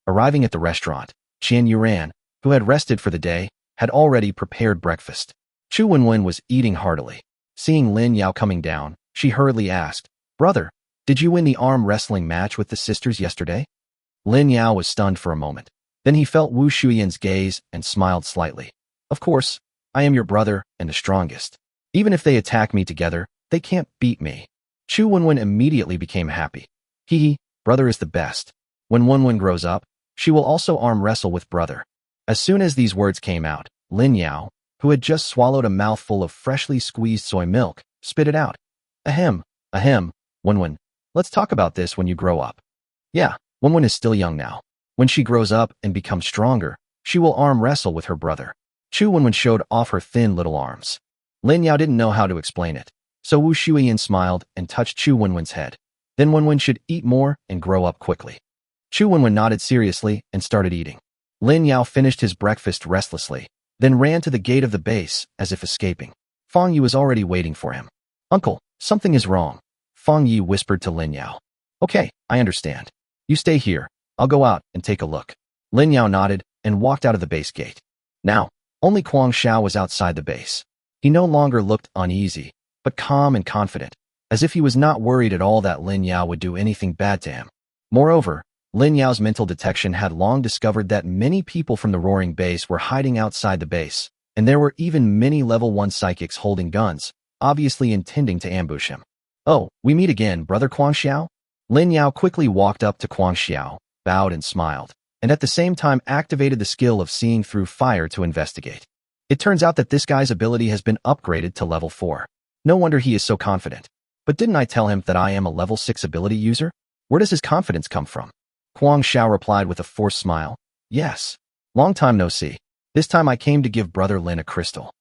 Arriving at the restaurant, Qian Yuran, who had rested for the day, had already prepared breakfast. Chu Wenwen was eating heartily. Seeing Lin Yao coming down, she hurriedly asked, Brother, did you win the arm wrestling match with the sisters yesterday? Lin Yao was stunned for a moment. Then he felt Wu Shuyan's gaze and smiled slightly. Of course, I am your brother and the strongest. Even if they attack me together, they can't beat me. Chu Wenwen immediately became happy. Hee, brother is the best. When Wenwen grows up, she will also arm wrestle with brother. As soon as these words came out, Lin Yao, who had just swallowed a mouthful of freshly squeezed soy milk, spit it out. Ahem, Wenwen, let's talk about this when you grow up. Yeah, Wenwen is still young now. When she grows up and becomes stronger, she will arm wrestle with her brother. Chu Wenwen showed off her thin little arms. Lin Yao didn't know how to explain it, so Wu Shuyan smiled and touched Chu Wenwen's head. Then Wenwen should eat more and grow up quickly. Chu Wenwen nodded seriously and started eating. Lin Yao finished his breakfast restlessly, then ran to the gate of the base as if escaping. Fang Yi was already waiting for him. Uncle, something is wrong, Fang Yi whispered to Lin Yao. Okay, I understand. You stay here. I'll go out and take a look. Lin Yao nodded and walked out of the base gate. Now, only Kuang Xiao was outside the base. He no longer looked uneasy, but calm and confident, as if he was not worried at all that Lin Yao would do anything bad to him. Moreover, Lin Yao's mental detection had long discovered that many people from the Roaring Base were hiding outside the base, and there were even many level 1 psychics holding guns, obviously intending to ambush him. Oh, we meet again, brother Kuang Xiao? Lin Yao quickly walked up to Kuang Xiao, bowed and smiled, and at the same time activated the skill of seeing through fire to investigate. It turns out that this guy's ability has been upgraded to level 4. No wonder he is so confident. But didn't I tell him that I am a level 6 ability user? Where does his confidence come from? Kuang Xiao replied with a forced smile. Yes. Long time no see. This time I came to give brother Lin a crystal.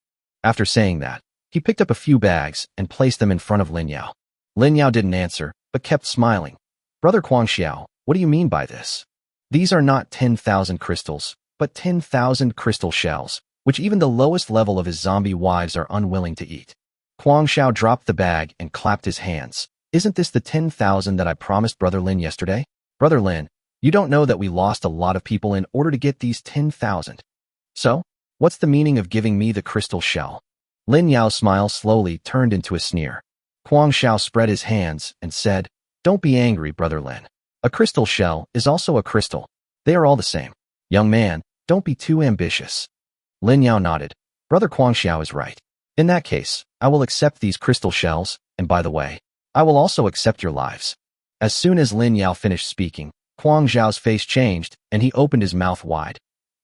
After saying that, he picked up a few bags and placed them in front of Lin Yao. Lin Yao didn't answer, but kept smiling. Brother Kuang Xiao, what do you mean by this? These are not 10,000 crystals, but 10,000 crystal shells, which even the lowest level of his zombie wives are unwilling to eat. Kuang Xiao dropped the bag and clapped his hands. Isn't this the 10,000 that I promised brother Lin yesterday? Brother Lin, you don't know that we lost a lot of people in order to get these 10,000. So, what's the meaning of giving me the crystal shell? Lin Yao's smile slowly turned into a sneer. Kuang Xiao spread his hands and said, Don't be angry, brother Lin. A crystal shell is also a crystal. They are all the same. Young man, don't be too ambitious. Lin Yao nodded. Brother Kuang Xiao is right. In that case, I will accept these crystal shells, and by the way, I will also accept your lives. As soon as Lin Yao finished speaking, Kuang Xiao's face changed, and he opened his mouth wide.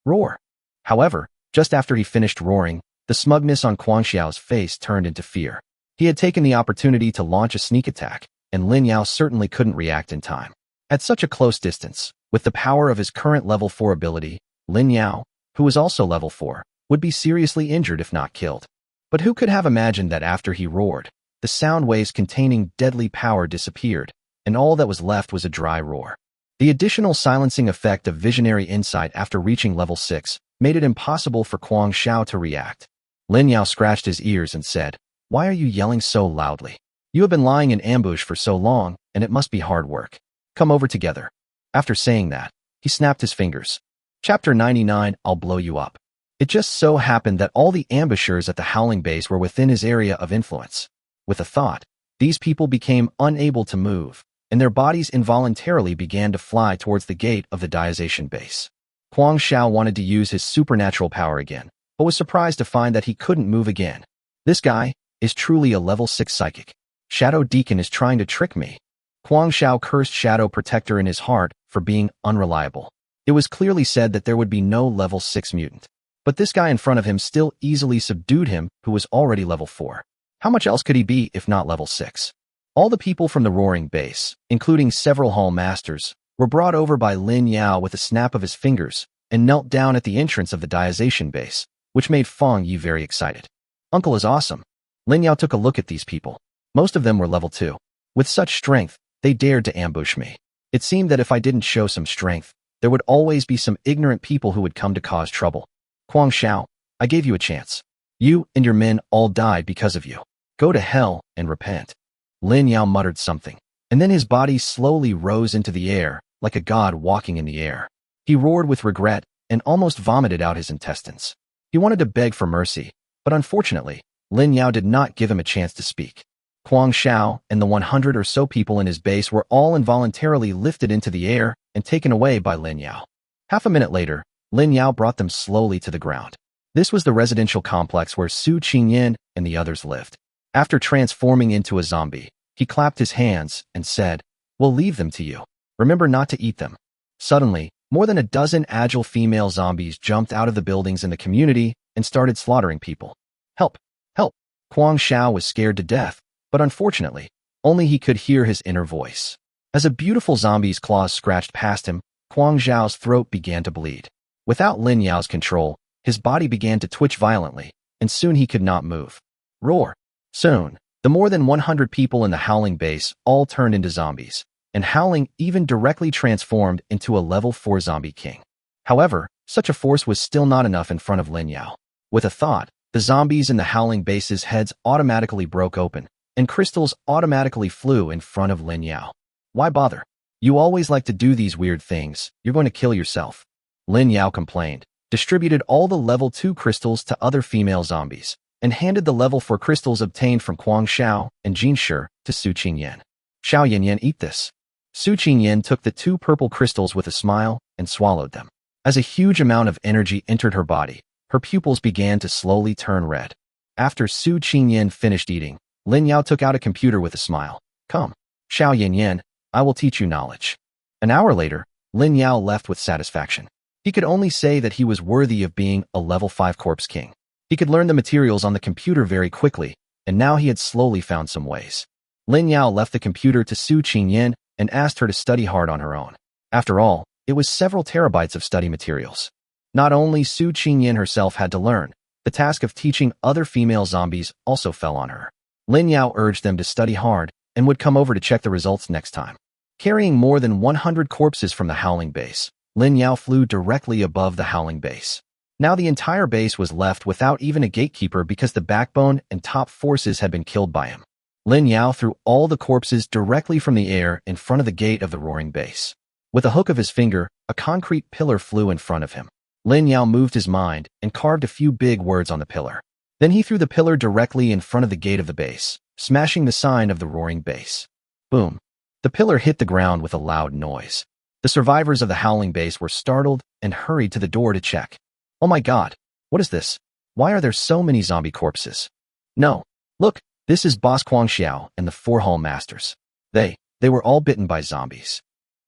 Roar. However, just after he finished roaring, the smugness on Kuang Xiao's face turned into fear. He had taken the opportunity to launch a sneak attack, and Lin Yao certainly couldn't react in time. At such a close distance, with the power of his current level 4 ability, Lin Yao, who was also level 4, would be seriously injured if not killed. But who could have imagined that after he roared, the sound waves containing deadly power disappeared, and all that was left was a dry roar. The additional silencing effect of visionary insight after reaching level 6 made it impossible for Kuang Xiao to react. Lin Yao scratched his ears and said, Why are you yelling so loudly? You have been lying in ambush for so long, and it must be hard work. Come over together. After saying that, he snapped his fingers. Chapter 99, I'll blow you up. It just so happened that all the ambushers at the Howling Base were within his area of influence. With a thought, these people became unable to move, and their bodies involuntarily began to fly towards the gate of the Diazation Base. Kuang Xiao wanted to use his supernatural power again, but was surprised to find that he couldn't move again. This guy is truly a level 6 psychic. Shadow Deacon is trying to trick me. Kuang Xiao cursed Shadow Protector in his heart for being unreliable. It was clearly said that there would be no level 6 mutant. But this guy in front of him still easily subdued him, who was already level 4. How much else could he be if not level 6? All the people from the Roaring Base, including several Hall Masters, were brought over by Lin Yao with a snap of his fingers and knelt down at the entrance of the Diazation Base, which made Fang Yi very excited. Uncle is awesome. Lin Yao took a look at these people. Most of them were level 2. With such strength, they dared to ambush me. It seemed that if I didn't show some strength, there would always be some ignorant people who would come to cause trouble. Kuang Xiao, I gave you a chance. You and your men all died because of you. Go to hell and repent. Lin Yao muttered something, and then his body slowly rose into the air, like a god walking in the air. He roared with regret and almost vomited out his intestines. He wanted to beg for mercy, but unfortunately, Lin Yao did not give him a chance to speak. Kuang Xiao and the 100 or so people in his base were all involuntarily lifted into the air and taken away by Lin Yao. Half a minute later, Lin Yao brought them slowly to the ground. This was the residential complex where Su Qingyan and the others lived. After transforming into a zombie, he clapped his hands and said, We'll leave them to you. Remember not to eat them. Suddenly, more than a dozen agile female zombies jumped out of the buildings in the community and started slaughtering people. Help! Help! Kuang Xiao was scared to death, but unfortunately, only he could hear his inner voice. As a beautiful zombie's claws scratched past him, Kuang Xiao's throat began to bleed. Without Lin Yao's control, his body began to twitch violently, and soon he could not move. Roar! Soon, the more than 100 people in the Howling Base all turned into zombies. and Howling even directly transformed into a level 4 zombie king. However, such a force was still not enough in front of Lin Yao. With a thought, the zombies in the Howling base's heads automatically broke open, and crystals automatically flew in front of Lin Yao. Why bother? You always like to do these weird things. You're going to kill yourself. Lin Yao complained, distributed all the level 2 crystals to other female zombies, and handed the level 4 crystals obtained from Kuang Xiao and Jin Shi to Su Qingyan. Xiao Yanyan, eat this. Su Qingyan took the 2 purple crystals with a smile and swallowed them. As a huge amount of energy entered her body, her pupils began to slowly turn red. After Su Qingyan finished eating, Lin Yao took out a computer with a smile. Come, Xiao Yanyan, I will teach you knowledge. An hour later, Lin Yao left with satisfaction. He could only say that he was worthy of being a level 5 corpse king. He could learn the materials on the computer very quickly, and now he had slowly found some ways. Lin Yao left the computer to Su Qingyan and asked her to study hard on her own. After all, it was several terabytes of study materials. Not only Su Qingyan herself had to learn, the task of teaching other female zombies also fell on her. Lin Yao urged them to study hard and would come over to check the results next time. Carrying more than 100 corpses from the Howling base, Lin Yao flew directly above the Howling base. Now the entire base was left without even a gatekeeper because the backbone and top forces had been killed by him. Lin Yao threw all the corpses directly from the air in front of the gate of the roaring base. With a hook of his finger, a concrete pillar flew in front of him. Lin Yao moved his mind and carved a few big words on the pillar. Then he threw the pillar directly in front of the gate of the base, smashing the sign of the roaring base. Boom! The pillar hit the ground with a loud noise. The survivors of the Howling base were startled and hurried to the door to check. Oh my god, what is this? Why are there so many zombie corpses? No, look, this is Boss Kuang Xiao and the 4 Hall Masters. They were all bitten by zombies.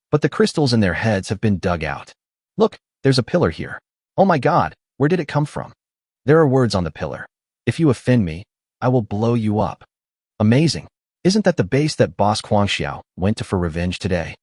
But the crystals in their heads have been dug out. Look, there's a pillar here. Oh my god, where did it come from? There are words on the pillar. If you offend me, I will blow you up. Amazing. Isn't that the base that Boss Kuang Xiao went to for revenge today?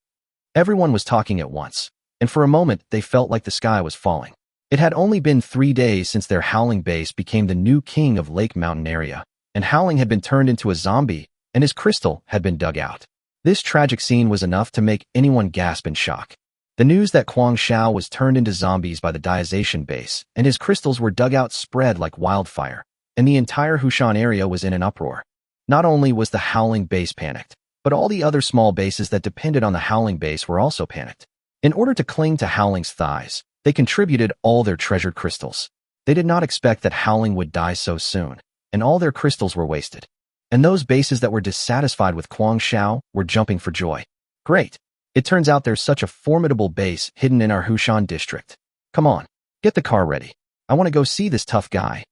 Everyone was talking at once, and for a moment they felt like the sky was falling. It had only been 3 days since their Howling base became the new king of Lake Mountain area, and Howling had been turned into a zombie, and his crystal had been dug out. This tragic scene was enough to make anyone gasp in shock. The news that Kuang Xiao was turned into zombies by the Diazation base, and his crystals were dug out spread like wildfire, and the entire Hushan area was in an uproar. Not only was the Howling base panicked, but all the other small bases that depended on the Howling base were also panicked. In order to cling to Howling's thighs, they contributed all their treasured crystals. They did not expect that Howling would die so soon, and all their crystals were wasted. And those bases that were dissatisfied with Kuang Xiao were jumping for joy. Great! It turns out there's such a formidable base hidden in our Hushan district. Come on, get the car ready. I want to go see this tough guy.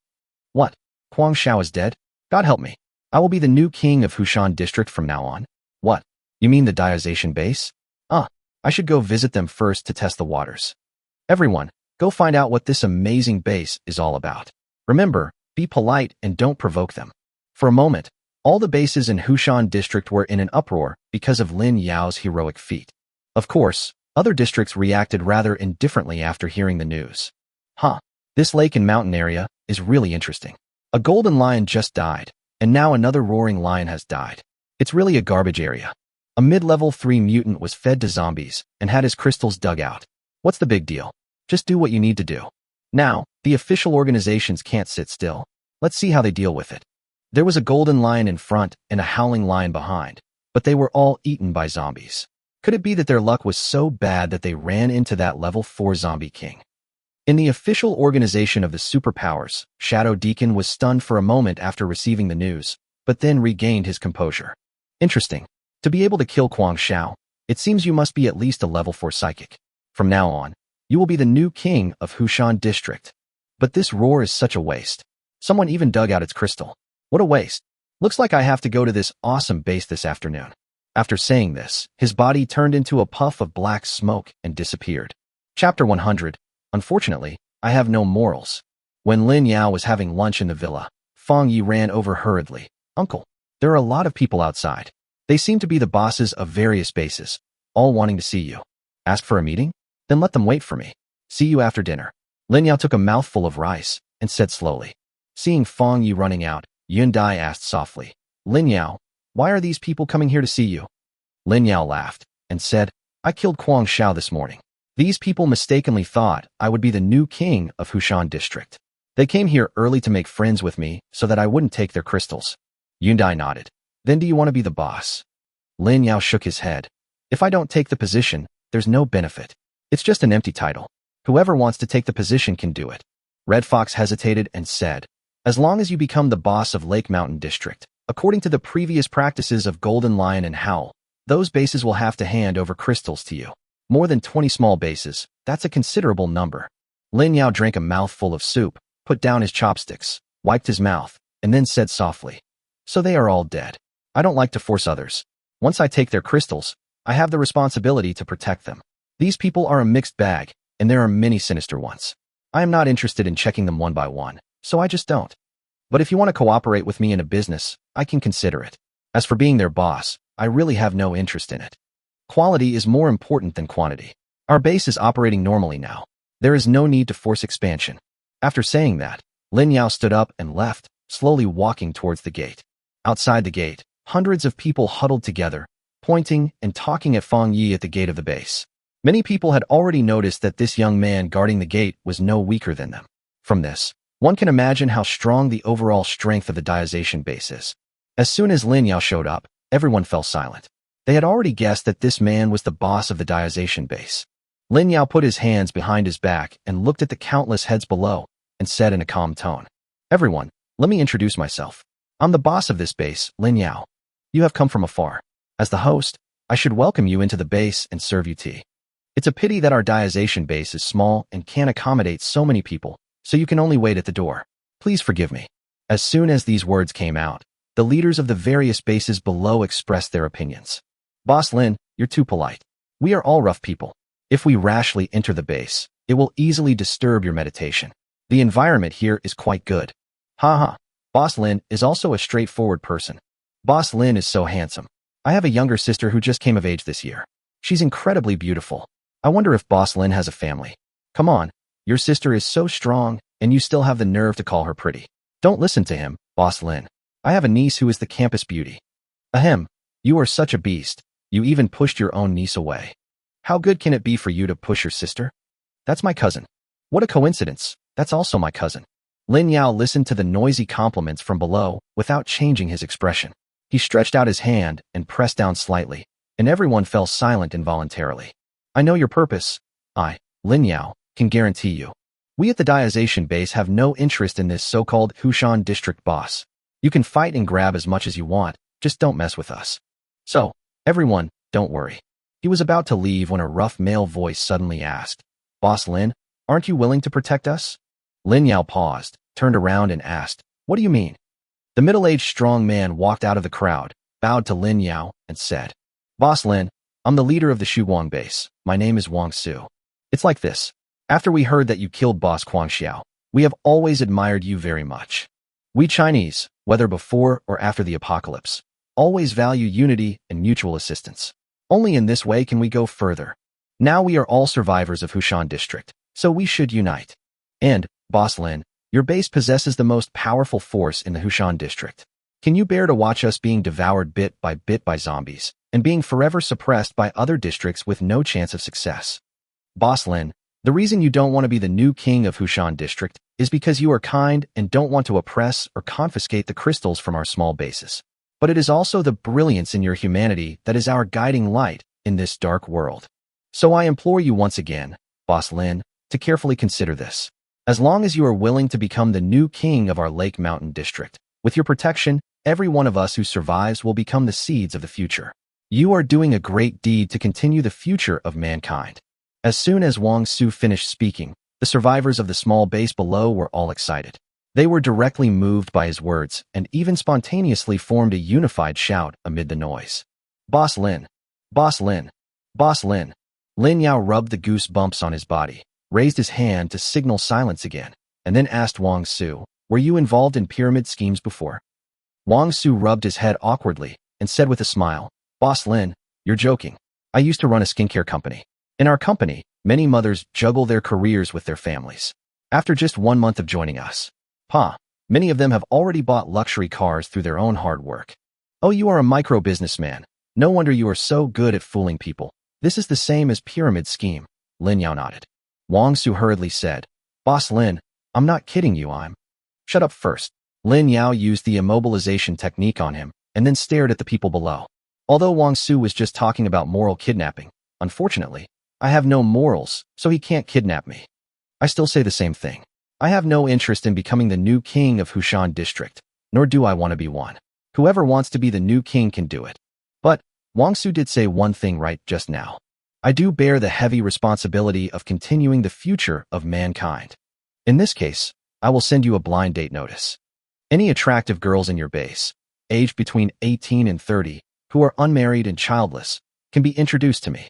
What? Kuang Xiao is dead? God help me. I will be the new king of Hushan district from now on. What? You mean the Diazation base? I should go visit them first to test the waters. Everyone, go find out what this amazing base is all about. Remember, be polite and don't provoke them. For a moment, all the bases in Hushan district were in an uproar because of Lin Yao's heroic feat. Of course, other districts reacted rather indifferently after hearing the news. This lake and mountain area is really interesting. A golden lion just died, and now another roaring lion has died. It's really a garbage area. A mid-level 3 mutant was fed to zombies and had his crystals dug out. What's the big deal? Just do what you need to do. Now, the official organizations can't sit still. Let's see how they deal with it. There was a golden lion in front and a howling lion behind, but they were all eaten by zombies. Could it be that their luck was so bad that they ran into that level 4 zombie king? In the official organization of the Superpowers, Shadow Deacon was stunned for a moment after receiving the news, but then regained his composure. Interesting. To be able to kill Kuang Xiao, it seems you must be at least a level 4 psychic. From now on, you will be the new king of Hushan district. But this roar is such a waste. Someone even dug out its crystal. What a waste. Looks like I have to go to this awesome base this afternoon. After saying this, his body turned into a puff of black smoke and disappeared. Chapter 100. Unfortunately, I have no morals. When Lin Yao was having lunch in the villa, Feng Yi ran over hurriedly. Uncle, there are a lot of people outside. They seem to be the bosses of various bases, all wanting to see you. Ask for a meeting? Then let them wait for me. See you after dinner. Lin Yao took a mouthful of rice and said slowly. Seeing Feng Yi running out, Yun Dai asked softly, Lin Yao, why are these people coming here to see you? Lin Yao laughed. and said, I killed Kuang Xiao this morning. These people mistakenly thought I would be the new king of Hushan district. They came here early to make friends with me so that I wouldn't take their crystals. Yundai nodded. Then do you want to be the boss? Lin Yao shook his head. If I don't take the position, there's no benefit. It's just an empty title. Whoever wants to take the position can do it. Red Fox hesitated and said, as long as you become the boss of Lake Mountain District, according to the previous practices of Golden Lion and Howl, those bases will have to hand over crystals to you. More than 20 small bases, that's a considerable number. Lin Yao drank a mouthful of soup, put down his chopsticks, wiped his mouth, and then said softly, so they are all dead. I don't like to force others. Once I take their crystals, I have the responsibility to protect them. These people are a mixed bag, and there are many sinister ones. I am not interested in checking them one by one, so I just don't. But if you want to cooperate with me in a business, I can consider it. As for being their boss, I really have no interest in it. Quality is more important than quantity. Our base is operating normally now. There is no need to force expansion. After saying that, Lin Yao stood up and left, slowly walking towards the gate. Outside the gate, hundreds of people huddled together, pointing and talking at Feng Yi at the gate of the base. Many people had already noticed that this young man guarding the gate was no weaker than them. From this, one can imagine how strong the overall strength of the Diazation base is. As soon as Lin Yao showed up, everyone fell silent. They had already guessed that this man was the boss of the Diazation base. Lin Yao put his hands behind his back and looked at the countless heads below and said in a calm tone, everyone, let me introduce myself. I'm the boss of this base, Lin Yao. You have come from afar. As the host, I should welcome you into the base and serve you tea. It's a pity that our Diazation base is small and can't accommodate so many people, so you can only wait at the door. Please forgive me. As soon as these words came out, the leaders of the various bases below expressed their opinions. Boss Lin, you're too polite. We are all rough people. If we rashly enter the base, it will easily disturb your meditation. The environment here is quite good. Haha. Boss Lin is also a straightforward person. Boss Lin is so handsome. I have a younger sister who just came of age this year. She's incredibly beautiful. I wonder if Boss Lin has a family. Come on, your sister is so strong, and you still have the nerve to call her pretty. Don't listen to him, Boss Lin. I have a niece who is the campus beauty. Ahem, you are such a beast. You even pushed your own niece away. How good can it be for you to push your sister? That's my cousin. What a coincidence. That's also my cousin. Lin Yao listened to the noisy compliments from below without changing his expression. He stretched out his hand and pressed down slightly, and everyone fell silent involuntarily. I know your purpose. I, Lin Yao, can guarantee you. We at the Diazation base have no interest in this so-called Hushan district boss. You can fight and grab as much as you want, just don't mess with us. So, everyone, don't worry. He was about to leave when a rough male voice suddenly asked, Boss Lin, aren't you willing to protect us? Lin Yao paused, turned around and asked, what do you mean? The middle-aged strong man walked out of the crowd, bowed to Lin Yao, and said, Boss Lin, I'm the leader of the Shuguang base. My name is Wang Su. It's like this. After we heard that you killed Boss Kuang Xiao, we have always admired you very much. We Chinese, whether before or after the apocalypse, always value unity and mutual assistance. Only in this way can we go further. Now we are all survivors of Hushan district, so we should unite. And, Boss Lin, your base possesses the most powerful force in the Hushan district. Can you bear to watch us being devoured bit by zombies, and being forever suppressed by other districts with no chance of success? Boss Lin, the reason you don't want to be the new king of Hushan district is because you are kind and don't want to oppress or confiscate the crystals from our small bases. But it is also the brilliance in your humanity that is our guiding light in this dark world. So I implore you once again, Boss Lin, to carefully consider this. As long as you are willing to become the new king of our Lake Mountain district, with your protection, every one of us who survives will become the seeds of the future. You are doing a great deed to continue the future of mankind. As soon as Wang Su finished speaking, the survivors of the small base below were all excited. They were directly moved by his words and even spontaneously formed a unified shout amid the noise. Boss Lin! Boss Lin! Boss Lin! Lin Yao rubbed the goosebumps on his body, raised his hand to signal silence again, and then asked Wang Su, were you involved in pyramid schemes before? Wang Su rubbed his head awkwardly and said with a smile, Boss Lin, you're joking. I used to run a skincare company. In our company, many mothers juggle their careers with their families. After just 1 month of joining us, many of them have already bought luxury cars through their own hard work. Oh, you are a micro-businessman. No wonder you are so good at fooling people. This is the same as pyramid scheme. Lin Yao nodded. Wang Su hurriedly said, Boss Lin, I'm not kidding you, I'm. Shut up first. Lin Yao used the immobilization technique on him and then stared at the people below. Although Wang Su was just talking about moral kidnapping, unfortunately, I have no morals, so he can't kidnap me. I still say the same thing. I have no interest in becoming the new king of Hushan district, nor do I want to be one. Whoever wants to be the new king can do it. But Wang Su did say one thing right just now. I do bear the heavy responsibility of continuing the future of mankind. In this case, I will send you a blind date notice. Any attractive girls in your base, aged between 18 and 30, who are unmarried and childless, can be introduced to me.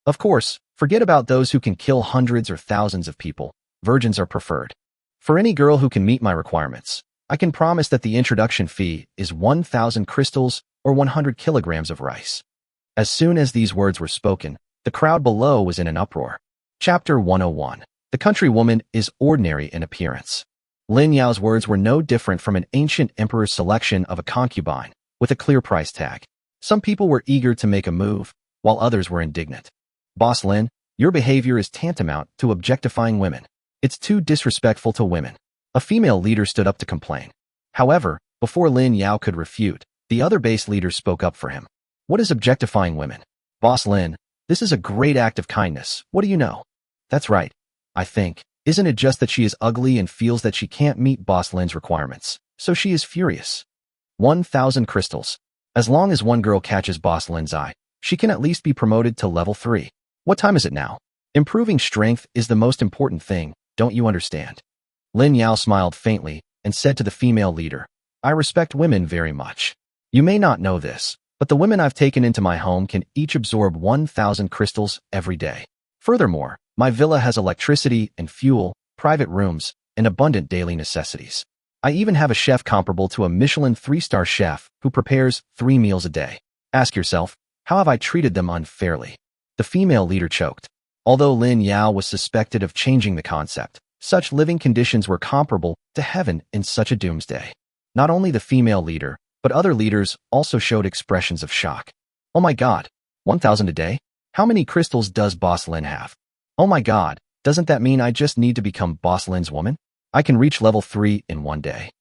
Of course, forget about those who can kill hundreds or thousands of people. Virgins are preferred. For any girl who can meet my requirements, I can promise that the introduction fee is 1,000 crystals or 100 kilograms of rice. As soon as these words were spoken, the crowd below was in an uproar. Chapter 101. The countrywoman is ordinary in appearance. Lin Yao's words were no different from an ancient emperor's selection of a concubine, with a clear price tag. Some people were eager to make a move, while others were indignant. Boss Lin, your behavior is tantamount to objectifying women. It's too disrespectful to women. A female leader stood up to complain. However, before Lin Yao could refute, the other base leaders spoke up for him. What is objectifying women? Boss Lin, this is a great act of kindness. What do you know? That's right. I think. Isn't it just that she is ugly and feels that she can't meet Boss Lin's requirements, so she is furious? 1,000 crystals. As long as one girl catches Boss Lin's eye, she can at least be promoted to level 3. What time is it now? Improving strength is the most important thing, don't you understand? Lin Yao smiled faintly and said to the female leader, I respect women very much. You may not know this, but the women I've taken into my home can each absorb 1,000 crystals every day. Furthermore, my villa has electricity and fuel, private rooms, and abundant daily necessities. I even have a chef comparable to a Michelin 3-star chef who prepares 3 meals a day. Ask yourself, how have I treated them unfairly? The female leader choked. Although Lin Yao was suspected of changing the concept, such living conditions were comparable to heaven in such a doomsday. Not only the female leader, but other leaders also showed expressions of shock. Oh my god, 1,000 a day? How many crystals does Boss Lin have? Oh my god, doesn't that mean I just need to become Boss Lin's woman? I can reach level 3 in one day.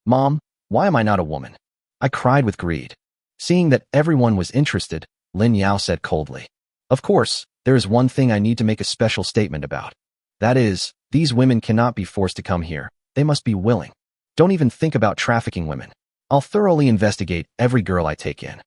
Mom, why am I not a woman? I cried with greed. Seeing that everyone was interested, Lin Yao said coldly. Of course, there is one thing I need to make a special statement about. That is, these women cannot be forced to come here. They must be willing. Don't even think about trafficking women. I'll thoroughly investigate every girl I take in.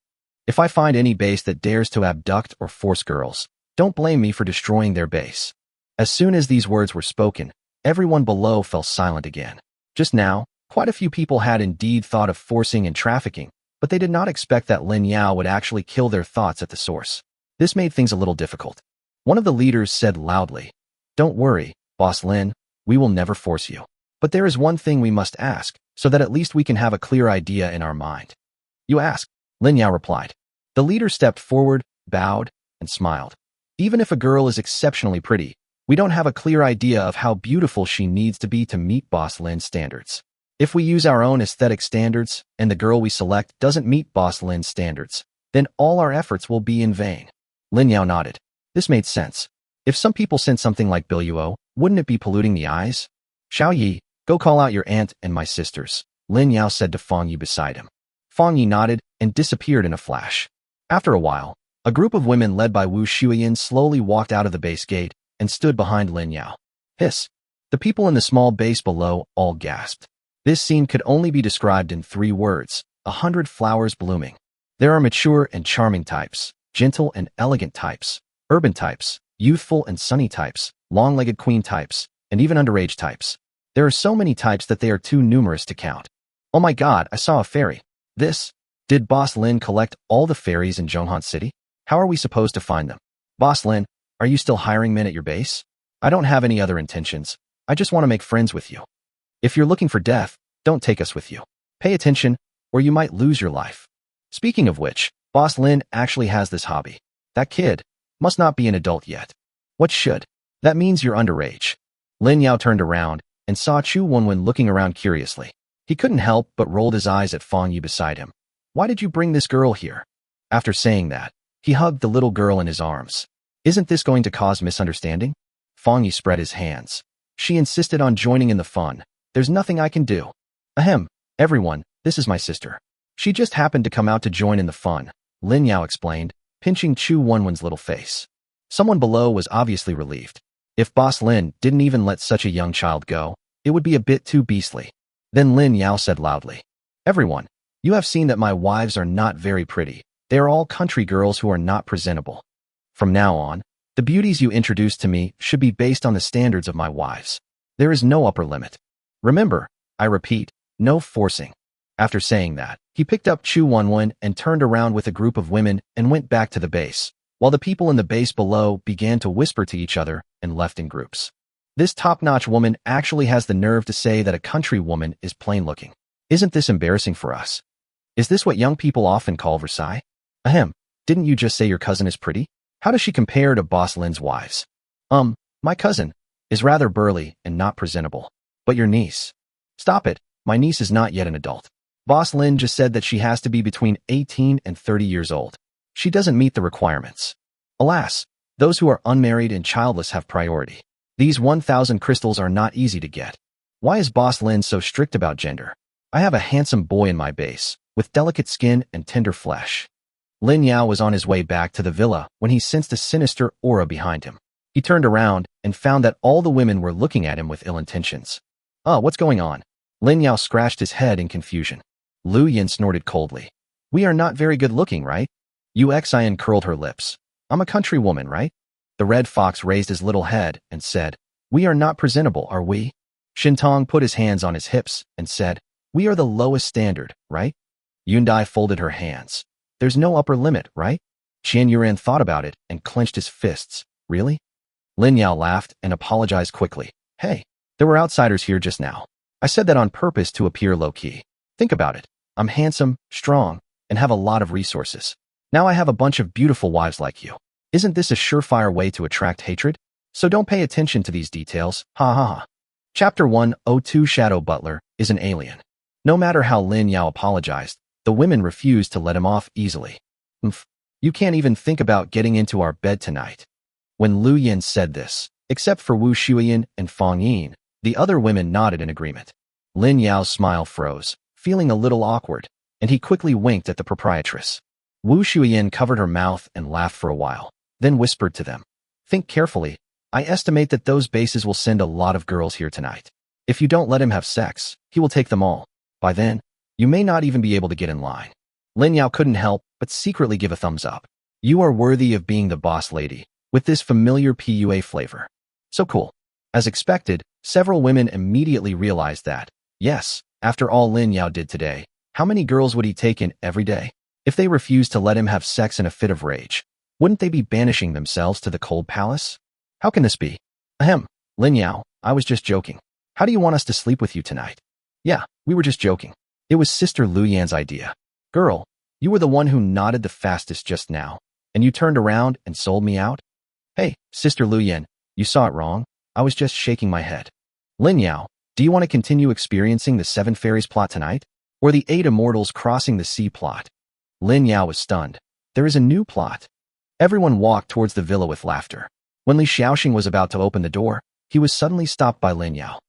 If I find any base that dares to abduct or force girls, don't blame me for destroying their base. As soon as these words were spoken, everyone below fell silent again. Just now, quite a few people had indeed thought of forcing and trafficking, but they did not expect that Lin Yao would actually kill their thoughts at the source. This made things a little difficult. One of the leaders said loudly, Don't worry, Boss Lin, we will never force you. But there is one thing we must ask, so that at least we can have a clear idea in our mind. You ask, Lin Yao replied. The leader stepped forward, bowed, and smiled. Even if a girl is exceptionally pretty, we don't have a clear idea of how beautiful she needs to be to meet Boss Lin's standards. If we use our own aesthetic standards, and the girl we select doesn't meet Boss Lin's standards, then all our efforts will be in vain. Lin Yao nodded. This made sense. If some people sent something like Biluo, wouldn't it be polluting the eyes? Xiao Yi, go call out your aunt and my sisters, Lin Yao said to Fang Yi beside him. Fang Yi nodded and disappeared in a flash. After a while, a group of women led by Wu Shuiyan slowly walked out of the base gate and stood behind Lin Yao. Hiss! The people in the small base below all gasped. This scene could only be described in 3 words, 100 flowers blooming. There are mature and charming types, gentle and elegant types, urban types, youthful and sunny types, long-legged queen types, and even underage types. There are so many types that they are too numerous to count. Oh my god, I saw a fairy. Did Boss Lin collect all the fairies in Zhonghan City? How are we supposed to find them? Boss Lin, are you still hiring men at your base? I don't have any other intentions. I just want to make friends with you. If you're looking for death, don't take us with you. Pay attention, or you might lose your life. Speaking of which, Boss Lin actually has this hobby. That kid must not be an adult yet. What should? That means you're underage. Lin Yao turned around and saw Chu Wenwen looking around curiously. He couldn't help but rolled his eyes at Fang Yi beside him. Why did you bring this girl here? After saying that, he hugged the little girl in his arms. Isn't this going to cause misunderstanding? Fong Yi spread his hands. She insisted on joining in the fun. There's nothing I can do. Ahem, everyone, this is my sister. She just happened to come out to join in the fun, Lin Yao explained, pinching Chu Wenwen's little face. Someone below was obviously relieved. If Boss Lin didn't even let such a young child go, it would be a bit too beastly. Then Lin Yao said loudly, "Everyone, you have seen that my wives are not very pretty. They are all country girls who are not presentable. From now on, the beauties you introduce to me should be based on the standards of my wives. There is no upper limit. Remember, I repeat, no forcing." After saying that, he picked up Chu Wenwen and turned around with a group of women and went back to the base, while the people in the base below began to whisper to each other and left in groups. This top-notch woman actually has the nerve to say that a country woman is plain-looking. Isn't this embarrassing for us? Is this what young people often call Versailles? Ahem, didn't you just say your cousin is pretty? How does she compare to Boss Lin's wives? My cousin is rather burly and not presentable. But your niece? Stop it, my niece is not yet an adult. Boss Lin just said that she has to be between 18 and 30 years old. She doesn't meet the requirements. Alas, those who are unmarried and childless have priority. These 1,000 crystals are not easy to get. Why is Boss Lin so strict about gender? I have a handsome boy in my base, with delicate skin and tender flesh. Lin Yao was on his way back to the villa when he sensed a sinister aura behind him. He turned around and found that all the women were looking at him with ill intentions. What's going on? Lin Yao scratched his head in confusion. Lu Yin snorted coldly. We are not very good looking, right? Uxian curled her lips. I'm a country woman, right? The red fox raised his little head and said, We are not presentable, are we? Shintong put his hands on his hips and said, We are the lowest standard, right? Yundai folded her hands. There's no upper limit, right? Qian Yuran thought about it and clenched his fists. Really? Lin Yao laughed and apologized quickly. Hey, there were outsiders here just now. I said that on purpose to appear low-key. Think about it. I'm handsome, strong, and have a lot of resources. Now I have a bunch of beautiful wives like you. Isn't this a surefire way to attract hatred? So don't pay attention to these details. Ha ha ha. Chapter 102 Shadow Butler is an alien. No matter how Lin Yao apologized, the women refused to let him off easily. You can't even think about getting into our bed tonight. When Lu Yin said this, except for Wu Shuyan and Fong Yin, the other women nodded in agreement. Lin Yao's smile froze, feeling a little awkward, and he quickly winked at the proprietress. Wu Shuyan covered her mouth and laughed for a while, then whispered to them. Think carefully. I estimate that those bases will send a lot of girls here tonight. If you don't let him have sex, he will take them all. By then, you may not even be able to get in line. Lin Yao couldn't help but secretly give a thumbs up. You are worthy of being the boss lady, with this familiar PUA flavor. So cool. As expected, several women immediately realized that, yes, after all Lin Yao did today, how many girls would he take in every day? If they refused to let him have sex in a fit of rage, wouldn't they be banishing themselves to the cold palace? How can this be? Ahem, Lin Yao, I was just joking. How do you want us to sleep with you tonight? Yeah, we were just joking. It was Sister Lu Yan's idea. Girl, you were the one who nodded the fastest just now, and you turned around and sold me out? Hey, Sister Lu Yan, you saw it wrong. I was just shaking my head. Lin Yao, do you want to continue experiencing the Seven Fairies plot tonight? Or the 8 Immortals crossing the sea plot? Lin Yao was stunned. There is a new plot. Everyone walked towards the villa with laughter. When Li Xiaoxing was about to open the door, he was suddenly stopped by Lin Yao.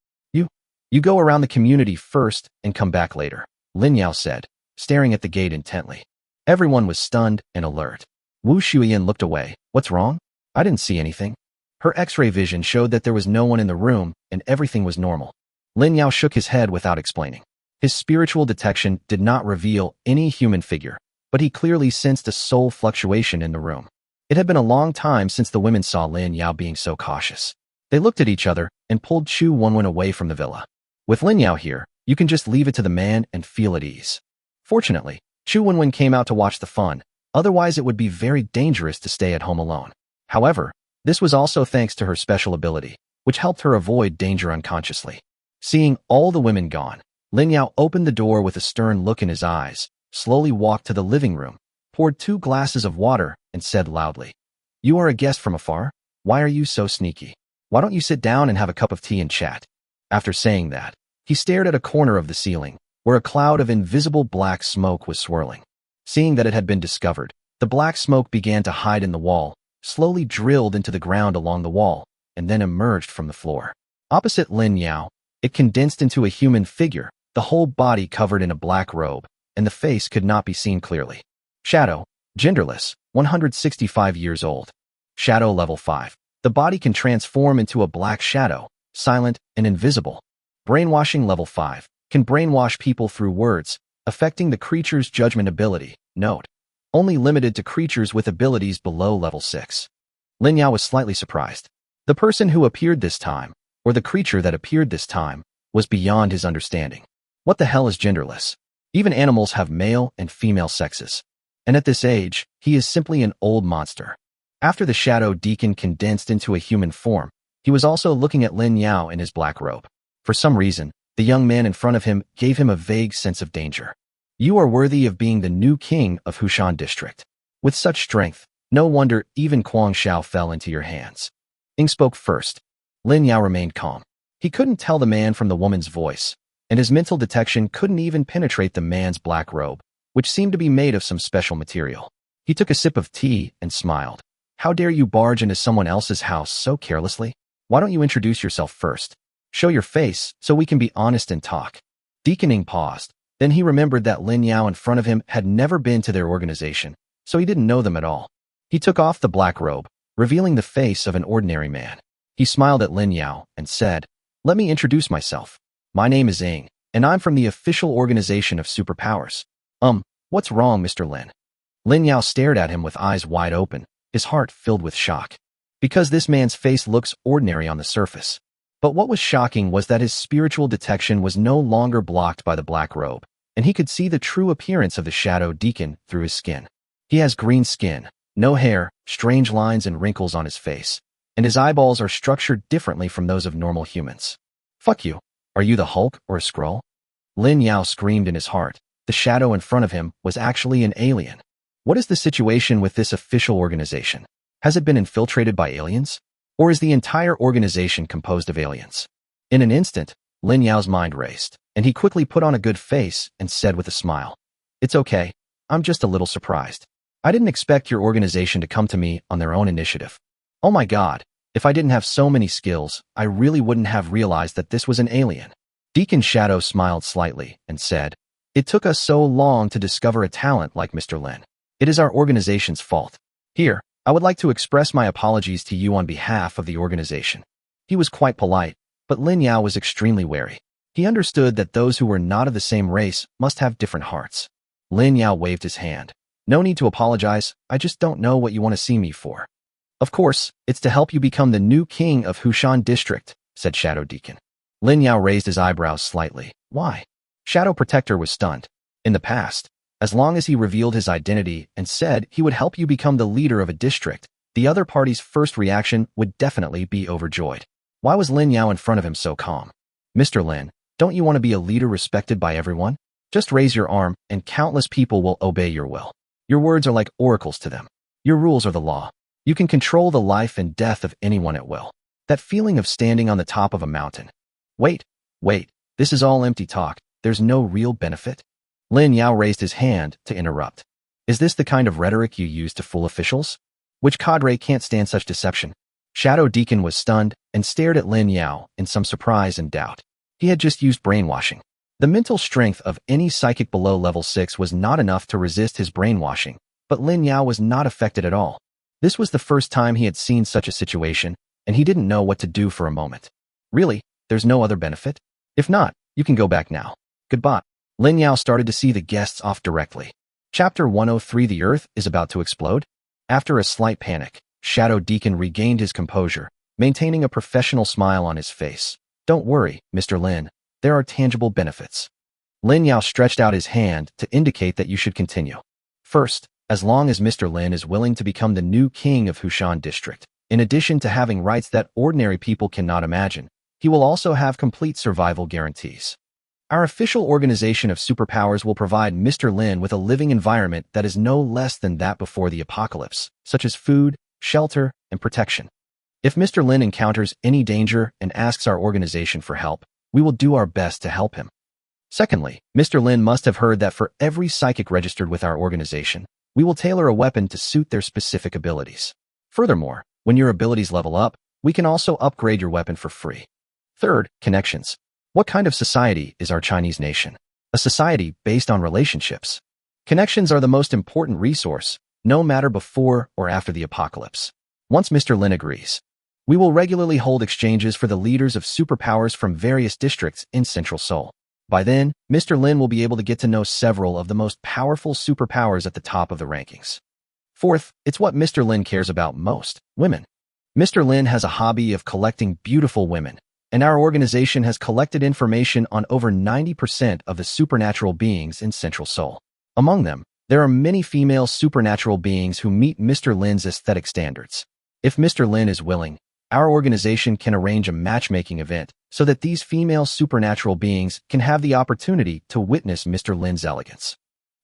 You go around the community first and come back later, Lin Yao said, staring at the gate intently. Everyone was stunned and alert. Wu Shuyan looked away. What's wrong? I didn't see anything. Her X-ray vision showed that there was no one in the room and everything was normal. Lin Yao shook his head without explaining. His spiritual detection did not reveal any human figure, but he clearly sensed a soul fluctuation in the room. It had been a long time since the women saw Lin Yao being so cautious. They looked at each other and pulled Chu Wenwen away from the villa. With Lin Yao here, you can just leave it to the man and feel at ease. Fortunately, Chu Wenwen came out to watch the fun, otherwise it would be very dangerous to stay at home alone. However, this was also thanks to her special ability, which helped her avoid danger unconsciously. Seeing all the women gone, Lin Yao opened the door with a stern look in his eyes, slowly walked to the living room, poured 2 glasses of water, and said loudly, You are a guest from afar? Why are you so sneaky? Why don't you sit down and have a cup of tea and chat? After saying that, he stared at a corner of the ceiling, where a cloud of invisible black smoke was swirling. Seeing that it had been discovered, The black smoke began to hide in the wall, slowly drilled into the ground along the wall, and then emerged from the floor. Opposite Lin Yao, it condensed into a human figure, the whole body covered in a black robe, and the face could not be seen clearly. Shadow, genderless, 165 years old. Shadow level 5. The body can transform into a black shadow, silent and invisible. Brainwashing level 5. Can brainwash people through words, affecting the creature's judgment ability. Note: only limited to creatures with abilities below level 6. Lin Yao was slightly surprised. The person who appeared this time, or the creature that appeared this time, was beyond his understanding. What the hell is genderless? Even animals have male and female sexes. And at this age, he is simply an old monster. After the shadow deacon condensed into a human form, he was also looking at Lin Yao in his black robe. For some reason, the young man in front of him gave him a vague sense of danger. You are worthy of being the new king of Hushan district. With such strength, no wonder even Kuang Shao fell into your hands. Ing spoke first. Lin Yao remained calm. He couldn't tell the man from the woman's voice, and his mental detection couldn't even penetrate the man's black robe, which seemed to be made of some special material. He took a sip of tea and smiled. How dare you barge into someone else's house so carelessly? Why don't you introduce yourself first? Show your face so we can be honest and talk. Deacon Ing paused. Then he remembered that Lin Yao in front of him had never been to their organization, so he didn't know them at all. He took off the black robe, revealing the face of an ordinary man. He smiled at Lin Yao and said, "Let me introduce myself. My name is Ing, and I'm from the official organization of Superpowers." What's wrong, Mr. Lin? Lin Yao stared at him with eyes wide open, his heart filled with shock. Because this man's face looks ordinary on the surface. But what was shocking was that his spiritual detection was no longer blocked by the black robe, and he could see the true appearance of the shadow deacon through his skin. He has green skin, no hair, strange lines and wrinkles on his face, and his eyeballs are structured differently from those of normal humans. Fuck you. Are you the Hulk or a Skrull? Lin Yao screamed in his heart. The shadow in front of him was actually an alien. What is the situation with this official organization? Has it been infiltrated by aliens? Or is the entire organization composed of aliens? In an instant, Lin Yao's mind raced, and he quickly put on a good face and said with a smile, "It's okay. I'm just a little surprised. I didn't expect your organization to come to me on their own initiative. Oh my god, if I didn't have so many skills, I really wouldn't have realized that this was an alien." Deacon Shadow smiled slightly and said, "It took us so long to discover a talent like Mr. Lin. It is our organization's fault. Here, I would like to express my apologies to you on behalf of the organization." He was quite polite, but Lin Yao was extremely wary. He understood that those who were not of the same race must have different hearts. Lin Yao waved his hand. "No need to apologize, I just don't know what you want to see me for." "Of course, it's to help you become the new king of Hushan district," said Shadow Deacon. Lin Yao raised his eyebrows slightly. Why? Shadow Protector was stunned. In the past, as long as he revealed his identity and said he would help you become the leader of a district, the other party's first reaction would definitely be overjoyed. Why was Lin Yao in front of him so calm? "Mr. Lin, don't you want to be a leader respected by everyone? Just raise your arm and countless people will obey your will. Your words are like oracles to them. Your rules are the law. You can control the life and death of anyone at will." That feeling of standing on the top of a mountain. Wait, this is all empty talk. There's no real benefit? Lin Yao raised his hand to interrupt. "Is this the kind of rhetoric you use to fool officials? Which cadre can't stand such deception?" Shadow Deacon was stunned and stared at Lin Yao in some surprise and doubt. He had just used brainwashing. The mental strength of any psychic below level 6 was not enough to resist his brainwashing, but Lin Yao was not affected at all. This was the first time he had seen such a situation, and he didn't know what to do for a moment. Really, there's no other benefit? If not, you can go back now. Goodbye. Lin Yao started to see the guests off directly. Chapter 103. The Earth is about to explode? After a slight panic, Shadow Deacon regained his composure, maintaining a professional smile on his face. "Don't worry, Mr. Lin. There are tangible benefits." Lin Yao stretched out his hand to indicate that you should continue. "First, as long as Mr. Lin is willing to become the new king of Hushan district, in addition to having rights that ordinary people cannot imagine, he will also have complete survival guarantees. Our official organization of Superpowers will provide Mr. Lin with a living environment that is no less than that before the apocalypse, such as food, shelter, and protection. If Mr. Lin encounters any danger and asks our organization for help, we will do our best to help him. Secondly, Mr. Lin must have heard that for every psychic registered with our organization, We will tailor a weapon to suit their specific abilities. Furthermore, when your abilities level up, we can also upgrade your weapon for free. Third, connections. What kind of society is our Chinese nation? A society based on relationships. Connections are the most important resource, no matter before or after the apocalypse. Once Mr. Lin agrees, we will regularly hold exchanges for the leaders of superpowers from various districts in Central Seoul. By then, Mr. Lin will be able to get to know several of the most powerful superpowers at the top of the rankings. Fourth, it's what Mr. Lin cares about most, women. Mr. Lin has a hobby of collecting beautiful women, and our organization has collected information on over 90% of the supernatural beings in Central Seoul. Among them, there are many female supernatural beings who meet Mr. Lin's aesthetic standards. If Mr. Lin is willing, our organization can arrange a matchmaking event so that these female supernatural beings can have the opportunity to witness Mr. Lin's elegance.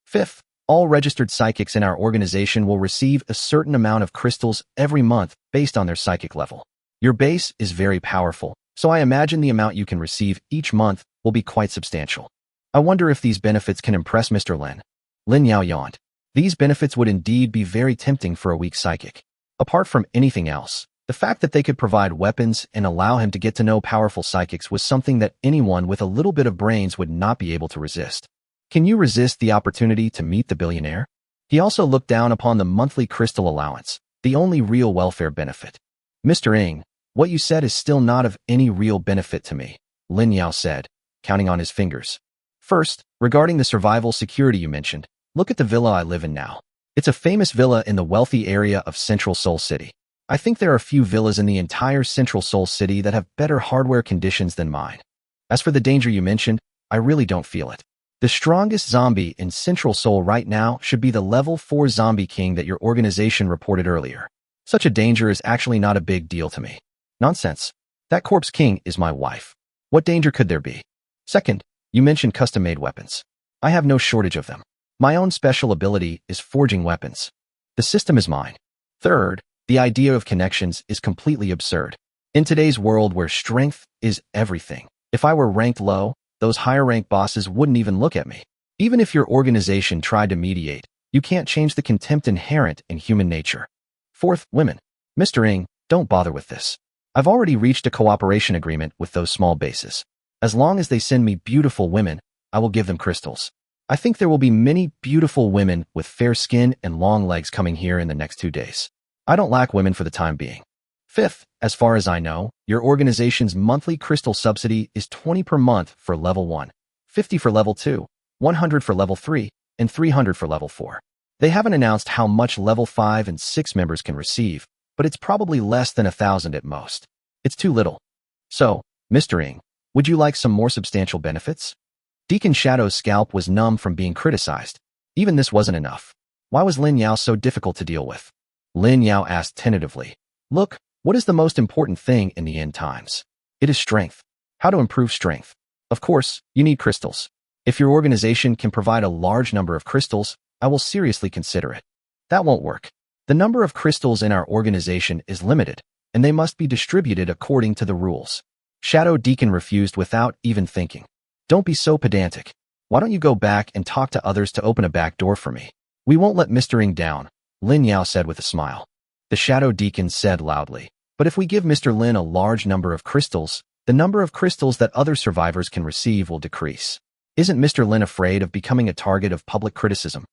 Fifth, all registered psychics in our organization will receive a certain amount of crystals every month based on their psychic level. Your base is very powerful, so I imagine the amount you can receive each month will be quite substantial. I wonder if these benefits can impress Mr. Lin. Lin Yao yawned. These benefits would indeed be very tempting for a weak psychic. Apart from anything else, the fact that they could provide weapons and allow him to get to know powerful psychics was something that anyone with a little bit of brains would not be able to resist. Can you resist the opportunity to meet the billionaire? He also looked down upon the monthly crystal allowance, the only real welfare benefit. Mr. Ng, what you said is still not of any real benefit to me, Lin Yao said, counting on his fingers. First, regarding the survival security you mentioned, look at the villa I live in now. It's a famous villa in the wealthy area of Central Seoul City. I think there are few villas in the entire Central Seoul City that have better hardware conditions than mine. As for the danger you mentioned, I really don't feel it. The strongest zombie in Central Seoul right now should be the level 4 zombie king that your organization reported earlier. Such a danger is actually not a big deal to me. Nonsense. That corpse king is my wife. What danger could there be? Second, you mentioned custom-made weapons. I have no shortage of them. My own special ability is forging weapons. The system is mine. Third, the idea of connections is completely absurd. In today's world where strength is everything, if I were ranked low, those higher-ranked bosses wouldn't even look at me. Even if your organization tried to mediate, you can't change the contempt inherent in human nature. Fourth, women. Mr. Ng, don't bother with this. I've already reached a cooperation agreement with those small bases. As long as they send me beautiful women, I will give them crystals. I think there will be many beautiful women with fair skin and long legs coming here in the next 2 days. I don't lack women for the time being. Fifth, as far as I know, your organization's monthly crystal subsidy is 20 per month for level 1, 50 for level 2, 100 for level 3, and 300 for level 4. They haven't announced how much level 5 and 6 members can receive, but it's probably less than 1,000 at most. It's too little. So, Mr. Ng, would you like some more substantial benefits? Deacon Shadow's scalp was numb from being criticized. Even this wasn't enough. Why was Lin Yao so difficult to deal with? Lin Yao asked tentatively. Look, what is the most important thing in the end times? It is strength. How to improve strength? Of course, you need crystals. If your organization can provide a large number of crystals, I will seriously consider it. That won't work. The number of crystals in our organization is limited, and they must be distributed according to the rules. Shadow Deacon refused without even thinking. Don't be so pedantic. Why don't you go back and talk to others to open a back door for me? We won't let Mr. Ng down, Lin Yao said with a smile. The Shadow Deacon said loudly, but if we give Mr. Lin a large number of crystals, the number of crystals that other survivors can receive will decrease. Isn't Mr. Lin afraid of becoming a target of public criticism?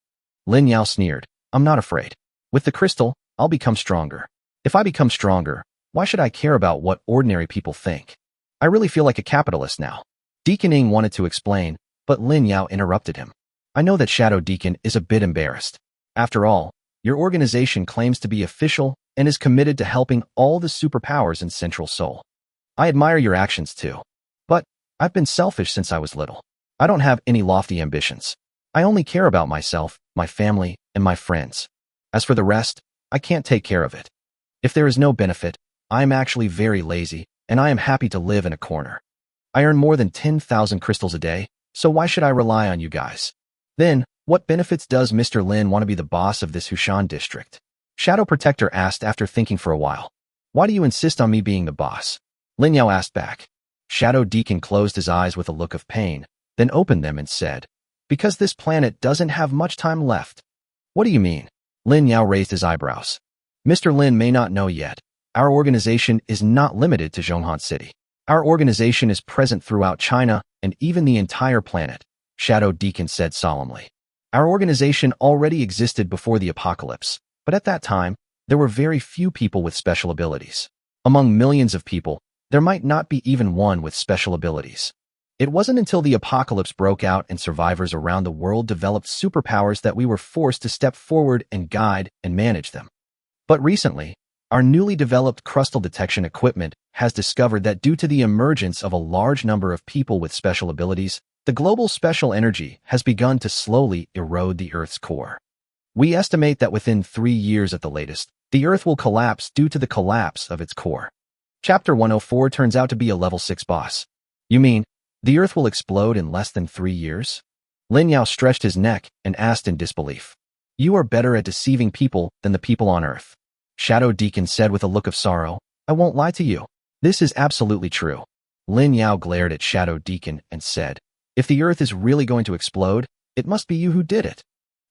Lin Yao sneered. I'm not afraid. With the crystal, I'll become stronger. If I become stronger, why should I care about what ordinary people think? I really feel like a capitalist now. Deacon Ng wanted to explain, but Lin Yao interrupted him. I know that Shadow Deacon is a bit embarrassed. After all, your organization claims to be official and is committed to helping all the superpowers in Central Seoul. I admire your actions too. But I've been selfish since I was little. I don't have any lofty ambitions. I only care about myself, my family, and my friends. As for the rest, I can't take care of it. If there is no benefit, I am actually very lazy, and I am happy to live in a corner. I earn more than 10,000 crystals a day, so why should I rely on you guys? Then, what benefits does Mr. Lin want to be the boss of this Hushan district? Shadow Protector asked after thinking for a while. Why do you insist on me being the boss? Lin Yao asked back. Shadow Deacon closed his eyes with a look of pain, then opened them and said, because this planet doesn't have much time left. What do you mean? Lin Yao raised his eyebrows. Mr. Lin may not know yet. Our organization is not limited to Zhonghan City. Our organization is present throughout China and even the entire planet, Shadow Deacon said solemnly. Our organization already existed before the apocalypse, but at that time, there were very few people with special abilities. Among millions of people, there might not be even one with special abilities. It wasn't until the apocalypse broke out and survivors around the world developed superpowers that we were forced to step forward and guide and manage them. But recently, our newly developed crystal detection equipment has discovered that due to the emergence of a large number of people with special abilities, the global special energy has begun to slowly erode the Earth's core. We estimate that within 3 years at the latest, the Earth will collapse due to the collapse of its core. Chapter 104 turns out to be a level 6 boss. You mean, the Earth will explode in less than 3 years? Lin Yao stretched his neck and asked in disbelief. You are better at deceiving people than the people on Earth. Shadow Deacon said with a look of sorrow. I won't lie to you. This is absolutely true. Lin Yao glared at Shadow Deacon and said, if the Earth is really going to explode, it must be you who did it.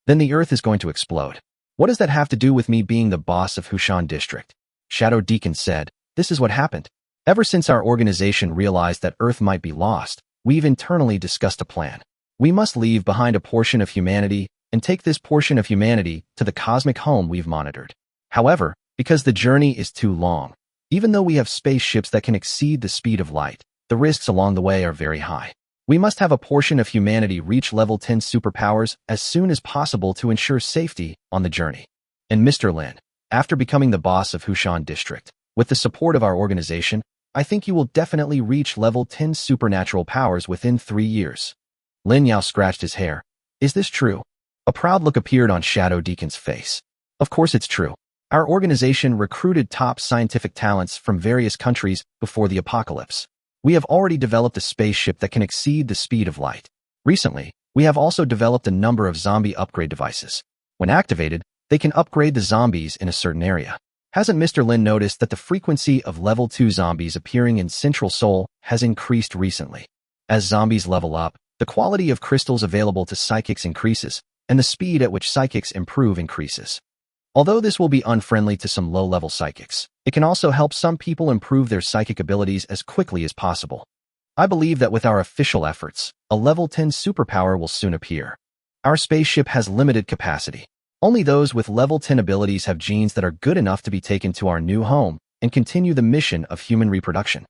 Then the Earth is going to explode. What does that have to do with me being the boss of Hushan District? Shadow Deacon said, this is what happened. Ever since our organization realized that Earth might be lost, we've internally discussed a plan. We must leave behind a portion of humanity and take this portion of humanity to the cosmic home we've monitored. However, because the journey is too long, even though we have spaceships that can exceed the speed of light, the risks along the way are very high. We must have a portion of humanity reach level 10 superpowers as soon as possible to ensure safety on the journey. And Mr. Lin, after becoming the boss of Hushan District, with the support of our organization, I think you will definitely reach level 10 supernatural powers within 3 years. Lin Yao scratched his hair. Is this true? A proud look appeared on Shadow Deacon's face. Of course it's true. Our organization recruited top scientific talents from various countries before the apocalypse. We have already developed a spaceship that can exceed the speed of light. Recently, we have also developed a number of zombie upgrade devices. When activated, they can upgrade the zombies in a certain area. Hasn't Mr. Lin noticed that the frequency of level 2 zombies appearing in Central Seoul has increased recently? As zombies level up, the quality of crystals available to psychics increases, and the speed at which psychics improve increases. Although this will be unfriendly to some low-level psychics, it can also help some people improve their psychic abilities as quickly as possible. I believe that with our official efforts, a level 10 superpower will soon appear. Our spaceship has limited capacity. Only those with level 10 abilities have genes that are good enough to be taken to our new home and continue the mission of human reproduction.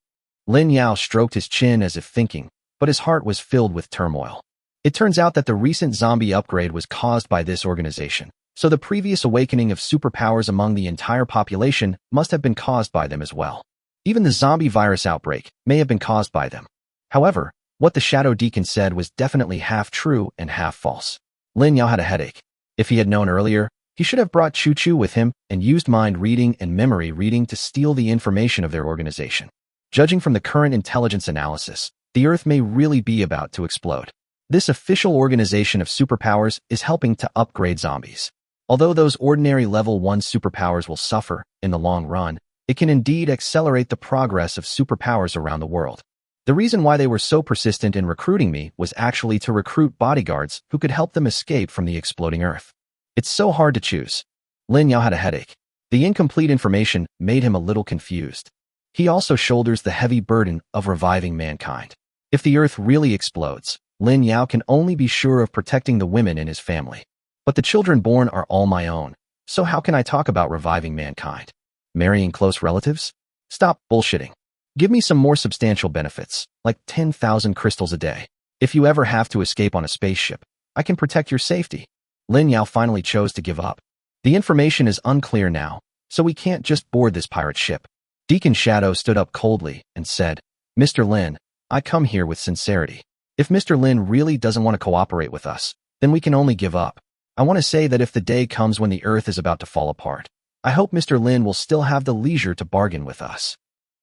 Lin Yao stroked his chin as if thinking, but his heart was filled with turmoil. It turns out that the recent zombie upgrade was caused by this organization. So the previous awakening of superpowers among the entire population must have been caused by them as well. Even the zombie virus outbreak may have been caused by them. However, what the Shadow Deacon said was definitely half true and half false. Lin Yao had a headache. If he had known earlier, he should have brought Chu Chu with him and used mind reading and memory reading to steal the information of their organization. Judging from the current intelligence analysis, the Earth may really be about to explode. This official organization of superpowers is helping to upgrade zombies. Although those ordinary level 1 superpowers will suffer in the long run, it can indeed accelerate the progress of superpowers around the world. The reason why they were so persistent in recruiting me was actually to recruit bodyguards who could help them escape from the exploding Earth. It's so hard to choose. Lin Yao had a headache. The incomplete information made him a little confused. He also shoulders the heavy burden of reviving mankind. If the Earth really explodes, Lin Yao can only be sure of protecting the women in his family. But the children born are all my own, so how can I talk about reviving mankind? Marrying close relatives? Stop bullshitting. Give me some more substantial benefits, like 10,000 crystals a day. If you ever have to escape on a spaceship, I can protect your safety. Lin Yao finally chose to give up. The information is unclear now, so we can't just board this pirate ship. Deacon Shadow stood up coldly and said, Mr. Lin, I come here with sincerity. If Mr. Lin really doesn't want to cooperate with us, then we can only give up. I want to say that if the day comes when the Earth is about to fall apart, I hope Mr. Lin will still have the leisure to bargain with us.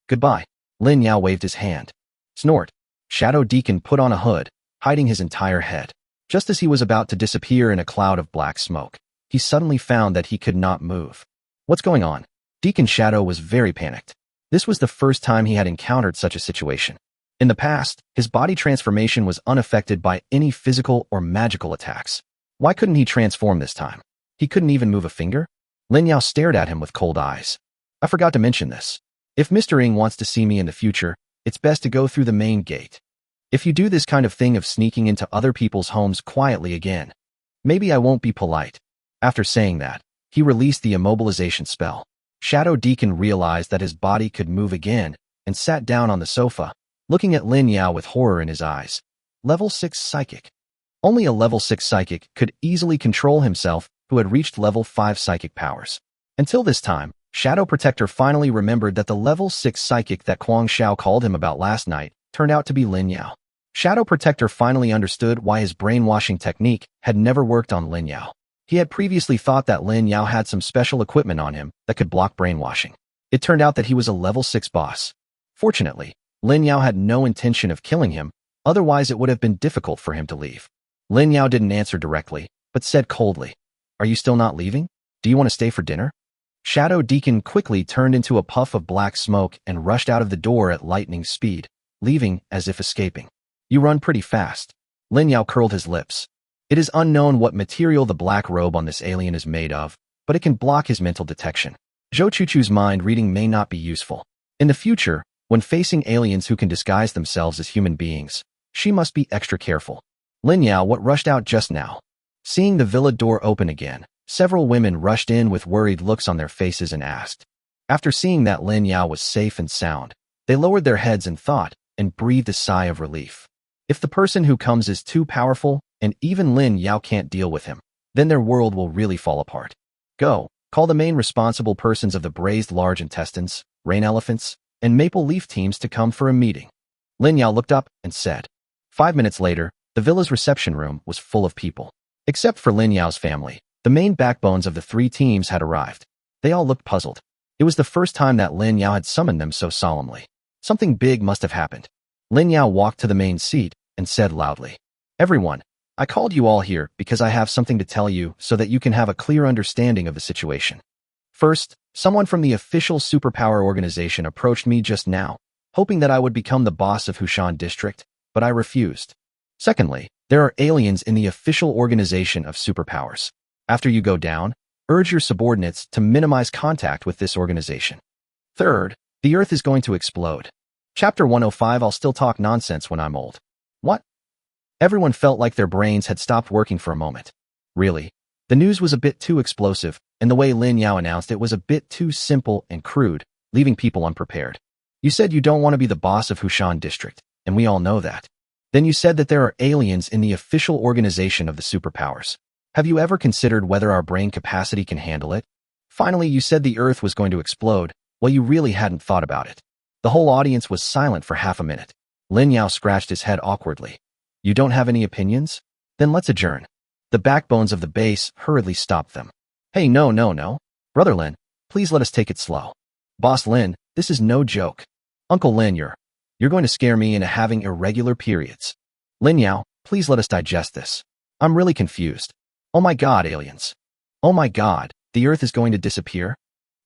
Goodbye. Lin Yao waved his hand. Snort. Shadow Deacon put on a hood, hiding his entire head. Just as he was about to disappear in a cloud of black smoke, he suddenly found that he could not move. What's going on? Deacon Shadow was very panicked. This was the first time he had encountered such a situation. In the past, his body transformation was unaffected by any physical or magical attacks. Why couldn't he transform this time? He couldn't even move a finger? Lin Yao stared at him with cold eyes. I forgot to mention this. If Mr. Ng wants to see me in the future, it's best to go through the main gate. If you do this kind of thing of sneaking into other people's homes quietly again, maybe I won't be polite. After saying that, he released the immobilization spell. Shadow Deacon realized that his body could move again and sat down on the sofa, looking at Lin Yao with horror in his eyes. Level 6 Psychic. Only a level 6 Psychic could easily control himself who had reached level 5 Psychic powers. Until this time, Shadow Protector finally remembered that the level 6 Psychic that Kuang Xiao called him about last night turned out to be Lin Yao. Shadow Protector finally understood why his brainwashing technique had never worked on Lin Yao. He had previously thought that Lin Yao had some special equipment on him that could block brainwashing. It turned out that he was a level 6 boss. Fortunately, Lin Yao had no intention of killing him, otherwise it would have been difficult for him to leave. Lin Yao didn't answer directly, but said coldly, "Are you still not leaving? Do you want to stay for dinner?" Shadow Deacon quickly turned into a puff of black smoke and rushed out of the door at lightning speed, leaving as if escaping. "You run pretty fast." Lin Yao curled his lips. It is unknown what material the black robe on this alien is made of, but it can block his mental detection. Zhou Chuchu's mind reading may not be useful. In the future, when facing aliens who can disguise themselves as human beings, she must be extra careful. Lin Yao what rushed out just now. Seeing the villa door open again, several women rushed in with worried looks on their faces and asked. After seeing that Lin Yao was safe and sound, they lowered their heads in thought and breathed a sigh of relief. If the person who comes is too powerful, and even Lin Yao can't deal with him, then their world will really fall apart. Go, call the main responsible persons of the braised large intestines, rain elephants, and maple leaf teams to come for a meeting. Lin Yao looked up and said. 5 minutes later, the villa's reception room was full of people. Except for Lin Yao's family, the main backbones of the 3 teams had arrived. They all looked puzzled. It was the first time that Lin Yao had summoned them so solemnly. Something big must have happened. Lin Yao walked to the main seat and said loudly, "Everyone, I called you all here because I have something to tell you so that you can have a clear understanding of the situation. First, someone from the official superpower organization approached me just now, hoping that I would become the boss of Hushan District, but I refused. Secondly, there are aliens in the official organization of Superpowers. After you go down, urge your subordinates to minimize contact with this organization. Third, the Earth is going to explode. Chapter 105 I'll still talk nonsense when I'm old." What? Everyone felt like their brains had stopped working for a moment. Really, the news was a bit too explosive, and the way Lin Yao announced it was a bit too simple and crude, leaving people unprepared. You said you don't want to be the boss of Hushan District, and we all know that. Then you said that there are aliens in the official organization of the Superpowers. Have you ever considered whether our brain capacity can handle it? Finally, you said the Earth was going to explode, well, you really hadn't thought about it. The whole audience was silent for half a minute. Lin Yao scratched his head awkwardly. You don't have any opinions? Then let's adjourn. The backbones of the base hurriedly stopped them. Hey, no. Brother Lin, please let us take it slow. Boss Lin, this is no joke. Uncle Lin, you're going to scare me into having irregular periods. Lin Yao, please let us digest this. I'm really confused. Oh my god, aliens. Oh my god, the Earth is going to disappear?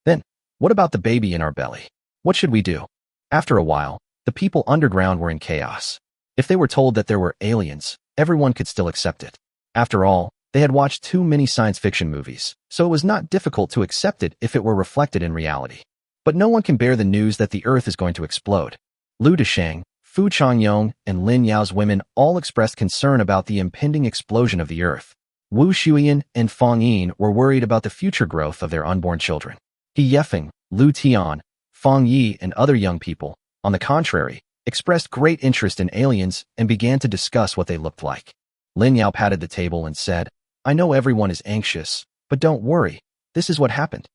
Then, what about the baby in our belly? What should we do? After a while, the people underground were in chaos. If they were told that there were aliens, everyone could still accept it. After all, they had watched too many science fiction movies, so it was not difficult to accept it if it were reflected in reality. But no one can bear the news that the Earth is going to explode. Lu Deshang, Fu Changyong, and Lin Yao's women all expressed concern about the impending explosion of the Earth. Wu Shuyan and Fang Yin were worried about the future growth of their unborn children. He Yefeng, Lu Tian, Fang Yi, and other young people, on the contrary, expressed great interest in aliens and began to discuss what they looked like. Lin Yao patted the table and said, I know everyone is anxious, but don't worry, this is what happened.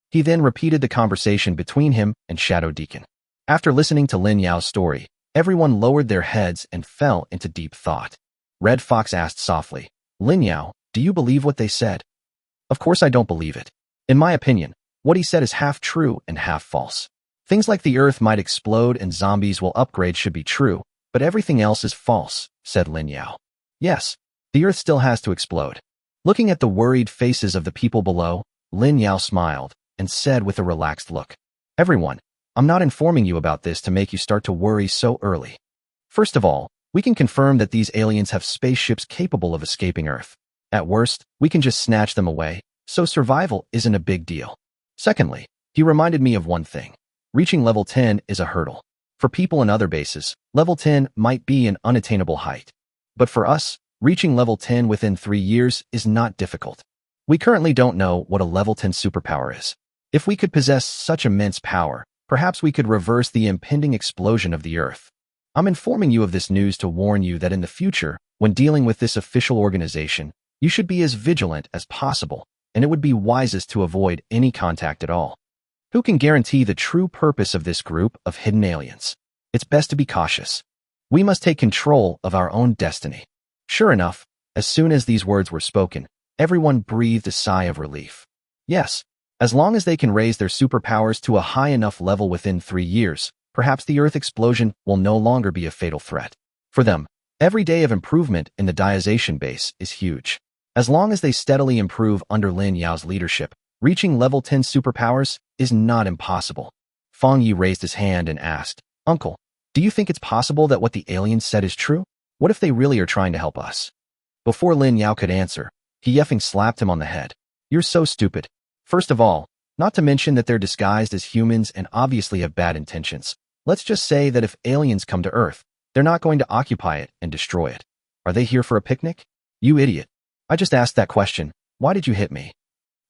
He then repeated the conversation between him and Shadow Deacon. After listening to Lin Yao's story, everyone lowered their heads and fell into deep thought. Red Fox asked softly, Lin Yao, do you believe what they said? Of course I don't believe it. In my opinion, what he said is half true and half false. Things like the Earth might explode and zombies will upgrade should be true, but everything else is false, said Lin Yao. Yes, the Earth still has to explode. Looking at the worried faces of the people below, Lin Yao smiled and said with a relaxed look, Everyone, I'm not informing you about this to make you start to worry so early. First of all, we can confirm that these aliens have spaceships capable of escaping Earth. At worst, we can just snatch them away, so survival isn't a big deal. Secondly, he reminded me of one thing. Reaching level 10 is a hurdle. For people in other bases, level 10 might be an unattainable height. But for us, reaching level 10 within 3 years is not difficult. We currently don't know what a level 10 superpower is. If we could possess such immense power, perhaps we could reverse the impending explosion of the Earth. I'm informing you of this news to warn you that in the future, when dealing with this official organization, you should be as vigilant as possible, and it would be wisest to avoid any contact at all. Who can guarantee the true purpose of this group of hidden aliens? It's best to be cautious. We must take control of our own destiny. Sure enough, as soon as these words were spoken, everyone breathed a sigh of relief. Yes, as long as they can raise their superpowers to a high enough level within 3 years, perhaps the Earth explosion will no longer be a fatal threat. For them, every day of improvement in the diazation base is huge. As long as they steadily improve under Lin Yao's leadership, reaching level 10 superpowers is not impossible. Fang Yi raised his hand and asked, "Uncle, do you think it's possible that what the aliens said is true? What if they really are trying to help us?" Before Lin Yao could answer, he effing slapped him on the head. "You're so stupid. First of all, not to mention that they're disguised as humans and obviously have bad intentions. Let's just say that if aliens come to Earth, they're not going to occupy it and destroy it. Are they here for a picnic? You idiot. I just asked that question. Why did you hit me?"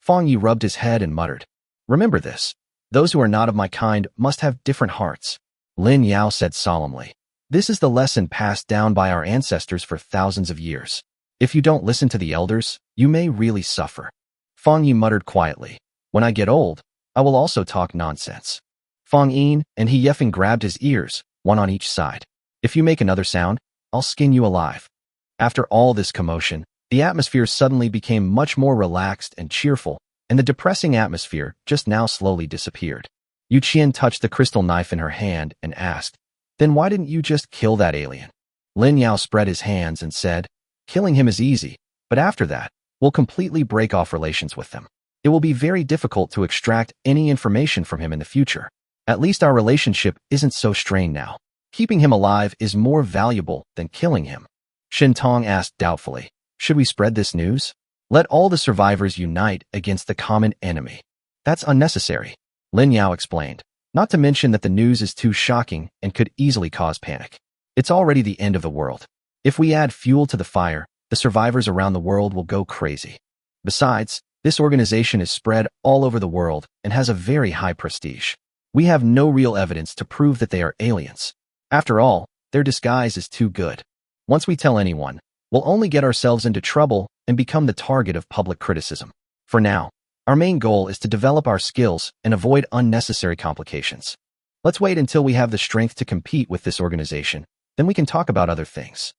Fang Yi rubbed his head and muttered, "Remember this. Those who are not of my kind must have different hearts." Lin Yao said solemnly, "This is the lesson passed down by our ancestors for thousands of years. If you don't listen to the elders, you may really suffer." Fang Yi muttered quietly, "When I get old, I will also talk nonsense." Fang Yin and he effing grabbed his ears, one on each side. "If you make another sound, I'll skin you alive." After all this commotion, the atmosphere suddenly became much more relaxed and cheerful, and the depressing atmosphere just now slowly disappeared. Yu Qian touched the crystal knife in her hand and asked, "Then why didn't you just kill that alien?" Lin Yao spread his hands and said, "Killing him is easy, but after that, we'll completely break off relations with them. It will be very difficult to extract any information from him in the future. At least our relationship isn't so strained now. Keeping him alive is more valuable than killing him." Shin Tong asked doubtfully, "Should we spread this news? Let all the survivors unite against the common enemy." "That's unnecessary," Lin Yao explained, "not to mention that the news is too shocking and could easily cause panic. It's already the end of the world. If we add fuel to the fire, the survivors around the world will go crazy. Besides, this organization is spread all over the world and has a very high prestige. We have no real evidence to prove that they are aliens. After all, their disguise is too good. Once we tell anyone, we'll only get ourselves into trouble and become the target of public criticism. For now, our main goal is to develop our skills and avoid unnecessary complications. Let's wait until we have the strength to compete with this organization, then we can talk about other things."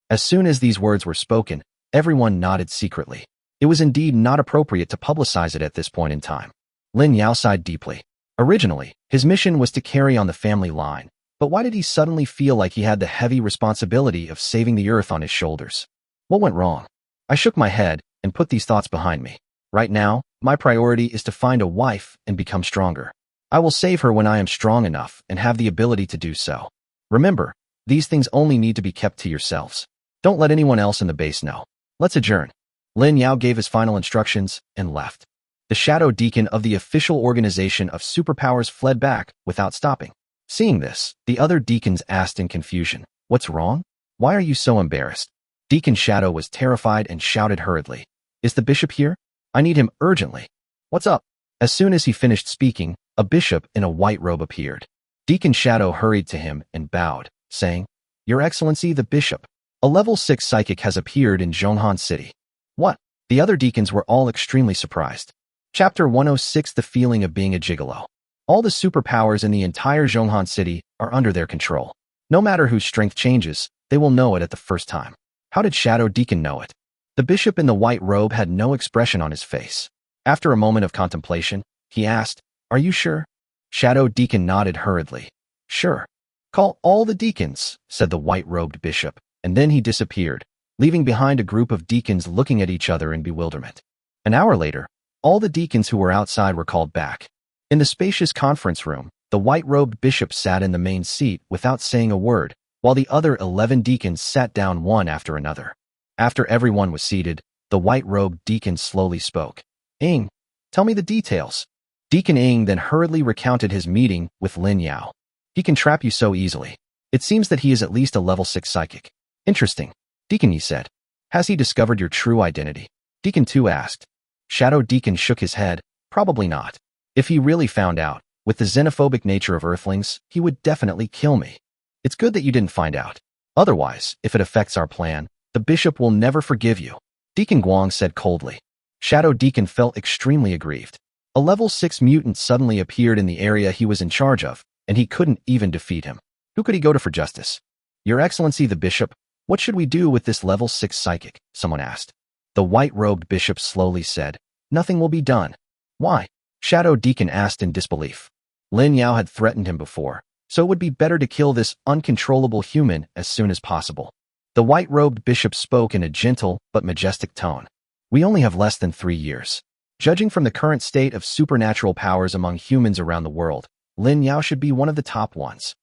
As soon as these words were spoken, everyone nodded secretly. It was indeed not appropriate to publicize it at this point in time. Lin Yao sighed deeply. Originally, his mission was to carry on the family line, but why did he suddenly feel like he had the heavy responsibility of saving the Earth on his shoulders? What went wrong? I shook my head and put these thoughts behind me. Right now, my priority is to find a wife and become stronger. I will save her when I am strong enough and have the ability to do so. Remember, these things only need to be kept to yourselves. Don't let anyone else in the base know. Let's adjourn." Lin Yao gave his final instructions and left. The shadow deacon of the official organization of Superpowers fled back without stopping. Seeing this, the other deacons asked in confusion, "What's wrong? Why are you so embarrassed?" Deacon Shadow was terrified and shouted hurriedly, "Is the bishop here? I need him urgently. What's up?" As soon as he finished speaking, a bishop in a white robe appeared. Deacon Shadow hurried to him and bowed, saying, "Your Excellency the Bishop, a level 6 psychic has appeared in Zhonghan City." "What?" The other deacons were all extremely surprised. Chapter 106: The Feeling of Being a Gigolo. All the superpowers in the entire Zhonghan City are under their control. No matter whose strength changes, they will know it at the first time. How did Shadow Deacon know it? The bishop in the white robe had no expression on his face. After a moment of contemplation, he asked, "Are you sure?" Shadow Deacon nodded hurriedly. "Sure." "Call all the deacons," said the white-robed bishop, and then he disappeared, leaving behind a group of deacons looking at each other in bewilderment. An hour later, all the deacons who were outside were called back. In the spacious conference room, the white-robed bishop sat in the main seat without saying a word, while the other 11 deacons sat down one after another. After everyone was seated, the white-robed deacon slowly spoke. Ing, tell me the details. Deacon Ing then hurriedly recounted his meeting with Lin Yao. He can trap you so easily. It seems that he is at least a level 6 psychic. Interesting. Deacon Yi said. Has he discovered your true identity? Deacon 2 asked. Shadow Deacon shook his head. Probably not. If he really found out, with the xenophobic nature of Earthlings, he would definitely kill me. It's good that you didn't find out. Otherwise, if it affects our plan, the bishop will never forgive you. Deacon Guang said coldly. Shadow Deacon felt extremely aggrieved. A level 6 mutant suddenly appeared in the area he was in charge of, and he couldn't even defeat him. Who could he go to for justice? Your Excellency the Bishop, what should we do with this level 6 psychic? Someone asked. The white-robed bishop slowly said, Nothing will be done. Why? Shadow Deacon asked in disbelief. Lin Yao had threatened him before, so it would be better to kill this uncontrollable human as soon as possible. The white-robed bishop spoke in a gentle but majestic tone. We only have less than 3 years. Judging from the current state of supernatural powers among humans around the world, Lin Yao should be one of the top ones.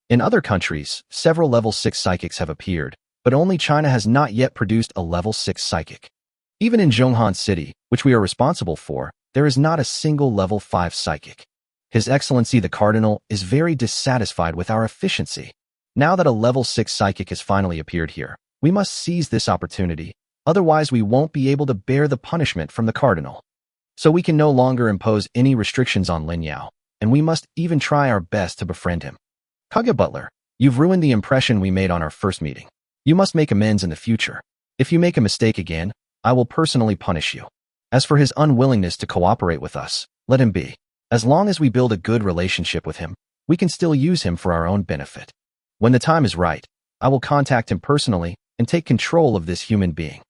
In other countries, several level 6 psychics have appeared, but only China has not yet produced a level 6 psychic. Even in Zhonghan City, which we are responsible for, there is not a single level 5 psychic. His Excellency the Cardinal is very dissatisfied with our efficiency. Now that a level 6 psychic has finally appeared here, we must seize this opportunity, otherwise we won't be able to bear the punishment from the Cardinal. So we can no longer impose any restrictions on Lin Yao, and we must even try our best to befriend him. Kaga Butler, you've ruined the impression we made on our first meeting. You must make amends in the future. If you make a mistake again, I will personally punish you. As for his unwillingness to cooperate with us, let him be. As long as we build a good relationship with him, we can still use him for our own benefit. When the time is right, I will contact him personally and take control of this human being.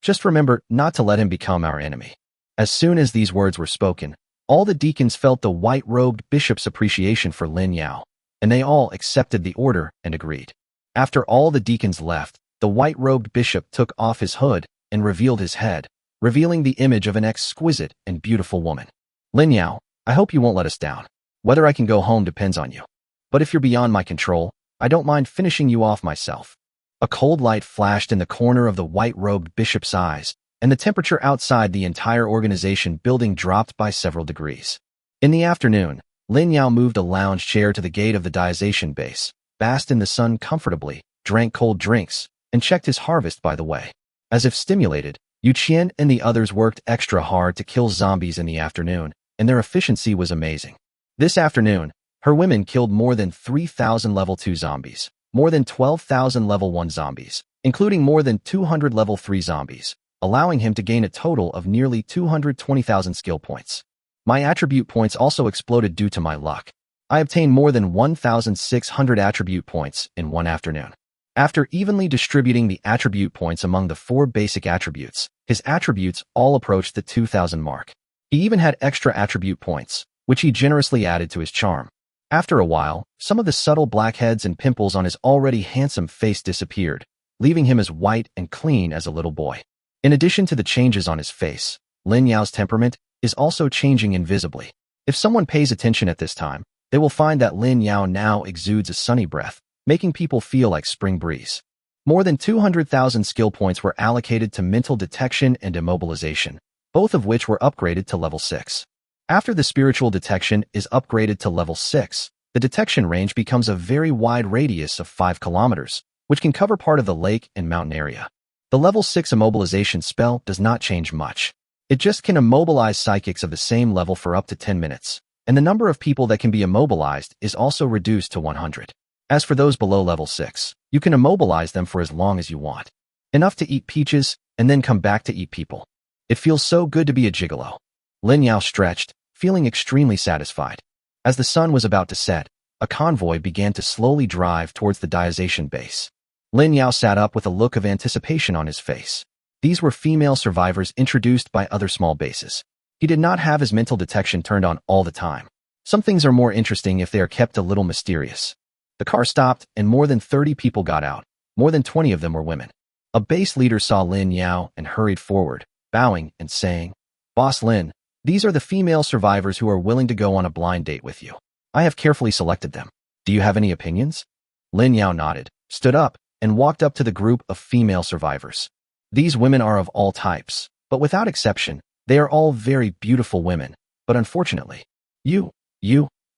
Just remember not to let him become our enemy. As soon as these words were spoken, all the deacons felt the white-robed bishop's appreciation for Lin Yao, and they all accepted the order and agreed. After all the deacons left, the white-robed bishop took off his hood and revealed his head, revealing the image of an exquisite and beautiful woman. Lin Yao, I hope you won't let us down. Whether I can go home depends on you. But if you're beyond my control, I don't mind finishing you off myself. A cold light flashed in the corner of the white-robed bishop's eyes, and the temperature outside the entire organization building dropped by several degrees. In the afternoon, Lin Yao moved a lounge chair to the gate of the Diazation base, basked in the sun comfortably, drank cold drinks, and checked his harvest by the way. As if stimulated, Yu Qian and the others worked extra hard to kill zombies in the afternoon, and their efficiency was amazing. This afternoon, her women killed more than 3,000 level 2 zombies, more than 12,000 level 1 zombies, including more than 200 level 3 zombies, allowing him to gain a total of nearly 220,000 skill points. My attribute points also exploded due to my luck. I obtained more than 1,600 attribute points in one afternoon. After evenly distributing the attribute points among the 4 basic attributes, his attributes all approached the 2,000 mark. He even had extra attribute points, which he generously added to his charm. After a while, some of the subtle blackheads and pimples on his already handsome face disappeared, leaving him as white and clean as a little boy. In addition to the changes on his face, Lin Yao's temperament is also changing invisibly. If someone pays attention at this time, they will find that Lin Yao now exudes a sunny breath, making people feel like spring breeze. More than 200,000 skill points were allocated to mental detection and immobilization, both of which were upgraded to level 6. After the spiritual detection is upgraded to level 6, the detection range becomes a very wide radius of 5 kilometers, which can cover part of the lake and mountain area. The level 6 immobilization spell does not change much. It just can immobilize psychics of the same level for up to 10 minutes, and the number of people that can be immobilized is also reduced to 100. As for those below level 6, you can immobilize them for as long as you want. Enough to eat peaches, and then come back to eat people. It feels so good to be a gigolo. Lin Yao stretched, feeling extremely satisfied. As the sun was about to set, a convoy began to slowly drive towards the Diazation base. Lin Yao sat up with a look of anticipation on his face. These were female survivors introduced by other small bases. He did not have his mental detection turned on all the time. Some things are more interesting if they are kept a little mysterious. The car stopped and more than 30 people got out. More than 20 of them were women. A base leader saw Lin Yao and hurried forward, bowing and saying, Boss Lin, these are the female survivors who are willing to go on a blind date with you. I have carefully selected them. Do you have any opinions? Lin Yao nodded, stood up, and walked up to the group of female survivors. These women are of all types, but without exception, They are all very beautiful women, but unfortunately, you,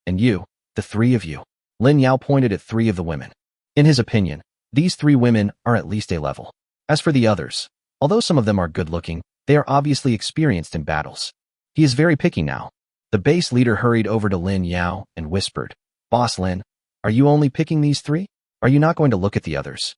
and you, the three of you. Lin Yao pointed at three of the women. In his opinion, these three women are at least a level. As for the others, although some of them are good-looking, they are obviously experienced in battles. He is very picky now. The base leader hurried over to Lin Yao and whispered, "Boss Lin, are you only picking these three? Are you not going to look at the others?"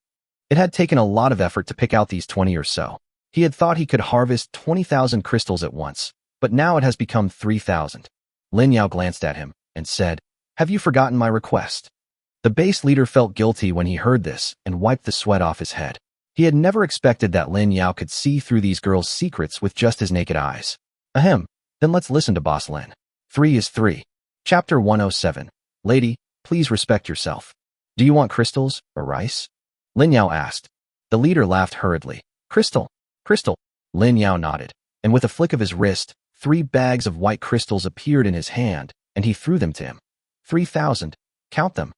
It had taken a lot of effort to pick out these 20 or so. He had thought he could harvest 20,000 crystals at once, but now it has become 3,000. Lin Yao glanced at him and said, "Have you forgotten my request?" The base leader felt guilty when he heard this and wiped the sweat off his head. He had never expected that Lin Yao could see through these girls' secrets with just his naked eyes. Ahem, then let's listen to Boss Lin. 3 is 3. Chapter 107. Lady, please respect yourself. Do you want crystals or rice? Lin Yao asked. The leader laughed hurriedly. Crystal. Crystal. Lin Yao nodded, and with a flick of his wrist, 3 bags of white crystals appeared in his hand, and he threw them to him. 3,000. Count them.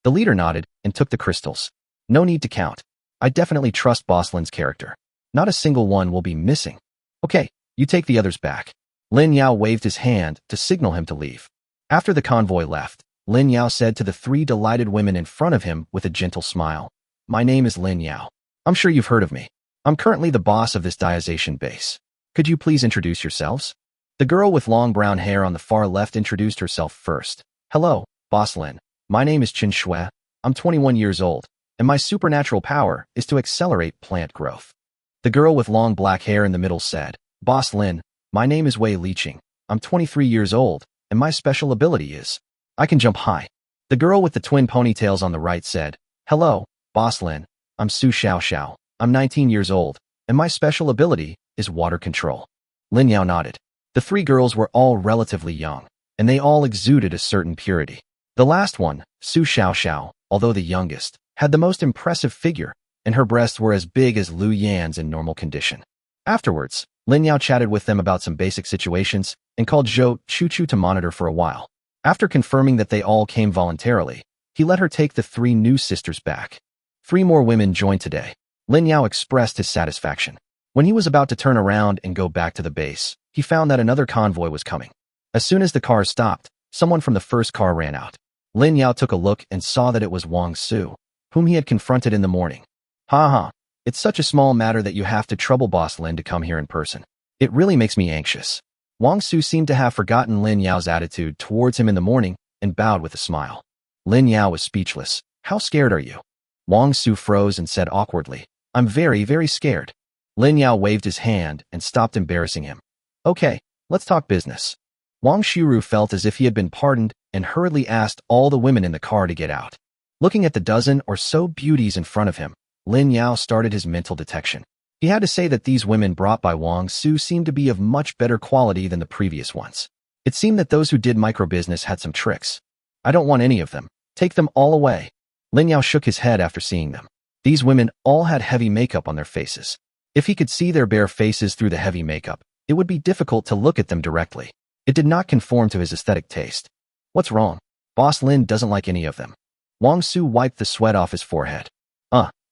The leader nodded and took the crystals. No need to count. I definitely trust Boss Lin's character. Not a single one will be missing. Okay, you take the others back. Lin Yao waved his hand to signal him to leave. After the convoy left, Lin Yao said to the 3 delighted women in front of him with a gentle smile, "My name is Lin Yao. I'm sure you've heard of me. I'm currently the boss of this diazation base. Could you please introduce yourselves?" The girl with long brown hair on the far left introduced herself first. "Hello, Boss Lin. My name is Qin Shui. I'm 21 years old, and my supernatural power is to accelerate plant growth." The girl with long black hair in the middle said, "Boss Lin, my name is Wei Liqing. I'm 23 years old, and my special ability is I can jump high." The girl with the twin ponytails on the right said, "Hello, Boss Lin. I'm Su Xiao. I'm 19 years old, and my special ability is water control." Lin Yao nodded. The 3 girls were all relatively young, and they all exuded a certain purity. The last one, Su Xiao, although the youngest, had the most impressive figure, and her breasts were as big as Lu Yan's in normal condition. Afterwards, Lin Yao chatted with them about some basic situations and called Zhou Chu to monitor for a while. After confirming that they all came voluntarily, he let her take the 3 new sisters back. 3 more women joined today. Lin Yao expressed his satisfaction. When he was about to turn around and go back to the base, he found that another convoy was coming. As soon as the car stopped, someone from the first car ran out. Lin Yao took a look and saw that it was Wang Su, whom he had confronted in the morning. "Ha, it's such a small matter that you have to trouble Boss Lin to come here in person. It really makes me anxious." Wang Su seemed to have forgotten Lin Yao's attitude towards him in the morning and bowed with a smile. Lin Yao was speechless. "How scared are you?" Wang Su froze and said awkwardly, "I'm very, very scared." Lin Yao waved his hand and stopped embarrassing him. "Okay, let's talk business." Wang Shuru felt as if he had been pardoned and hurriedly asked all the women in the car to get out. Looking at the dozen or so beauties in front of him, Lin Yao started his mental detection. He had to say that these women brought by Wang Su seemed to be of much better quality than the previous ones. It seemed that those who did microbusiness had some tricks. "I don't want any of them. Take them all away." Lin Yao shook his head after seeing them. These women all had heavy makeup on their faces. If he could see their bare faces through the heavy makeup, it would be difficult to look at them directly. It did not conform to his aesthetic taste. "What's wrong? Boss Lin doesn't like any of them." Wang Su wiped the sweat off his forehead.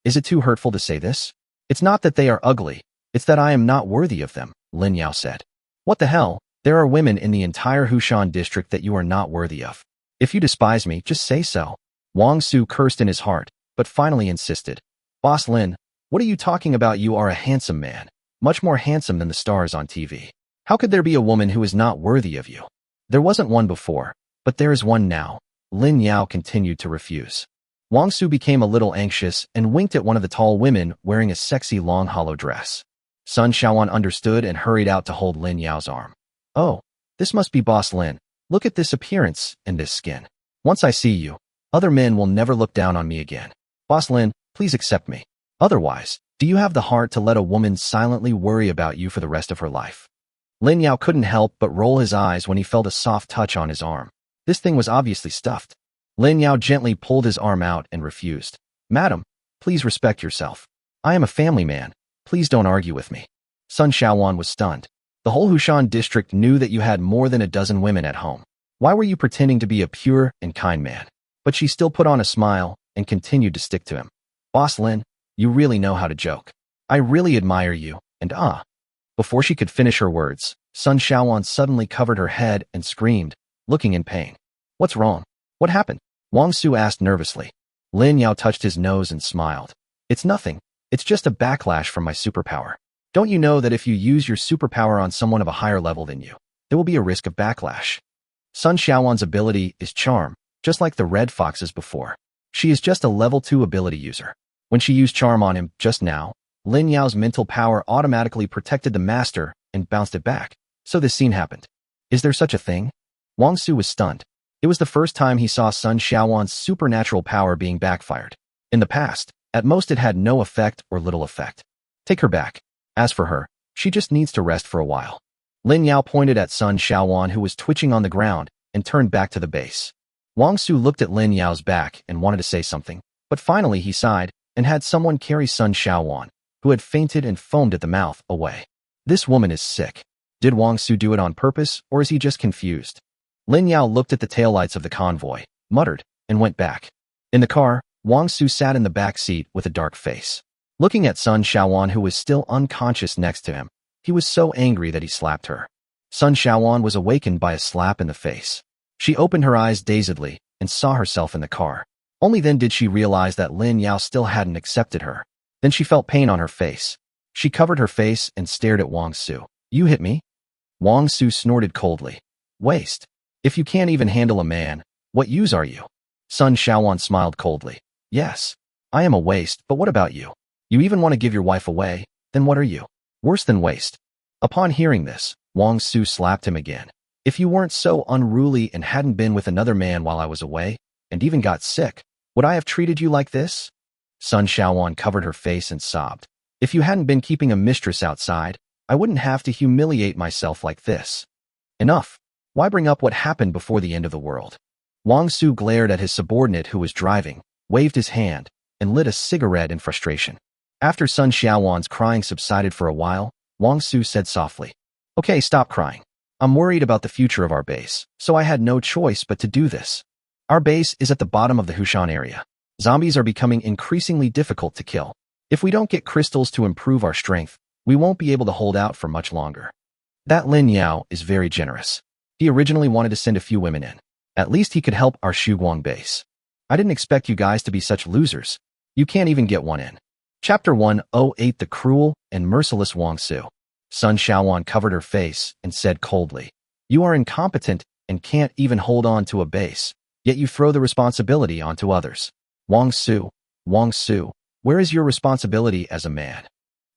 Is it too hurtful to say this?" "It's not that they are ugly, it's that I am not worthy of them," Lin Yao said. "What the hell? There are women in the entire Hushan district that you are not worthy of. If you despise me, just say so." Wang Su cursed in his heart, but finally insisted. "Boss Lin, what are you talking about? You are a handsome man, much more handsome than the stars on TV. How could there be a woman who is not worthy of you?" "There wasn't one before, but there is one now." Lin Yao continued to refuse. Wang Su became a little anxious and winked at one of the tall women wearing a sexy long hollow dress. Sun Xiaowan understood and hurried out to hold Lin Yao's arm. "Oh, this must be Boss Lin. Look at this appearance and this skin. Once I see you, other men will never look down on me again. Boss Lin, please accept me. Otherwise, do you have the heart to let a woman silently worry about you for the rest of her life?" Lin Yao couldn't help but roll his eyes when he felt a soft touch on his arm. This thing was obviously stuffed. Lin Yao gently pulled his arm out and refused. "Madam, please respect yourself. I am a family man. Please don't argue with me." Sun Xiaowan was stunned. The whole Hushan district knew that you had more than a dozen women at home. Why were you pretending to be a pure and kind man? But she still put on a smile and continued to stick to him. "Boss Lin, you really know how to joke. I really admire you, and Before she could finish her words, Sun Shaoan suddenly covered her head and screamed, looking in pain. What's wrong? What happened? Wang Su asked nervously. Lin Yao touched his nose and smiled. It's nothing. It's just a backlash from my superpower. Don't you know that if you use your superpower on someone of a higher level than you, there will be a risk of backlash? Sun Shaoan's ability is charm, just like the red fox's before. She is just a level 2 ability user. When she used charm on him just now, Lin Yao's mental power automatically protected the master and bounced it back. So this scene happened. Is there such a thing? Wang Su was stunned. It was the first time he saw Sun Shaoan's supernatural power being backfired. In the past, at most it had no effect or little effect. Take her back. As for her, she just needs to rest for a while. Lin Yao pointed at Sun Shaoan, who was twitching on the ground, and turned back to the base. Wang Su looked at Lin Yao's back and wanted to say something, but finally he sighed and had someone carry Sun Shaoan, who had fainted and foamed at the mouth, away. This woman is sick. Did Wang Su do it on purpose, or is he just confused? Lin Yao looked at the taillights of the convoy, muttered, and went back. In the car, Wang Su sat in the back seat with a dark face. Looking at Sun Shaoan, who was still unconscious next to him, he was so angry that he slapped her. Sun Shaoan was awakened by a slap in the face. She opened her eyes dazedly and saw herself in the car. Only then did she realize that Lin Yao still hadn't accepted her. Then she felt pain on her face. She covered her face and stared at Wang Su. You hit me? Wang Su snorted coldly. Waste. If you can't even handle a man, what use are you? Sun Shaoan smiled coldly. Yes, I am a waste, but what about you? You even want to give your wife away? Then what are you? Worse than waste. Upon hearing this, Wang Su slapped him again. If you weren't so unruly and hadn't been with another man while I was away, and even got sick, would I have treated you like this? Sun Shaoan covered her face and sobbed. If you hadn't been keeping a mistress outside, I wouldn't have to humiliate myself like this. Enough. Why bring up what happened before the end of the world? Wang Su glared at his subordinate who was driving, waved his hand, and lit a cigarette in frustration. After Sun Shaoan's crying subsided for a while, Wang Su said softly, Okay, stop crying. I'm worried about the future of our base, so I had no choice but to do this. Our base is at the bottom of the Hushan area. Zombies are becoming increasingly difficult to kill. If we don't get crystals to improve our strength, we won't be able to hold out for much longer. That Lin Yao is very generous. He originally wanted to send a few women in. At least he could help our Shuguang base. I didn't expect you guys to be such losers. You can't even get one in. Chapter 108 The Cruel and Merciless Wang Su. Sun Shaoan covered her face and said coldly, You are incompetent and can't even hold on to a base, yet you throw the responsibility onto others. Wang Su, where is your responsibility as a man?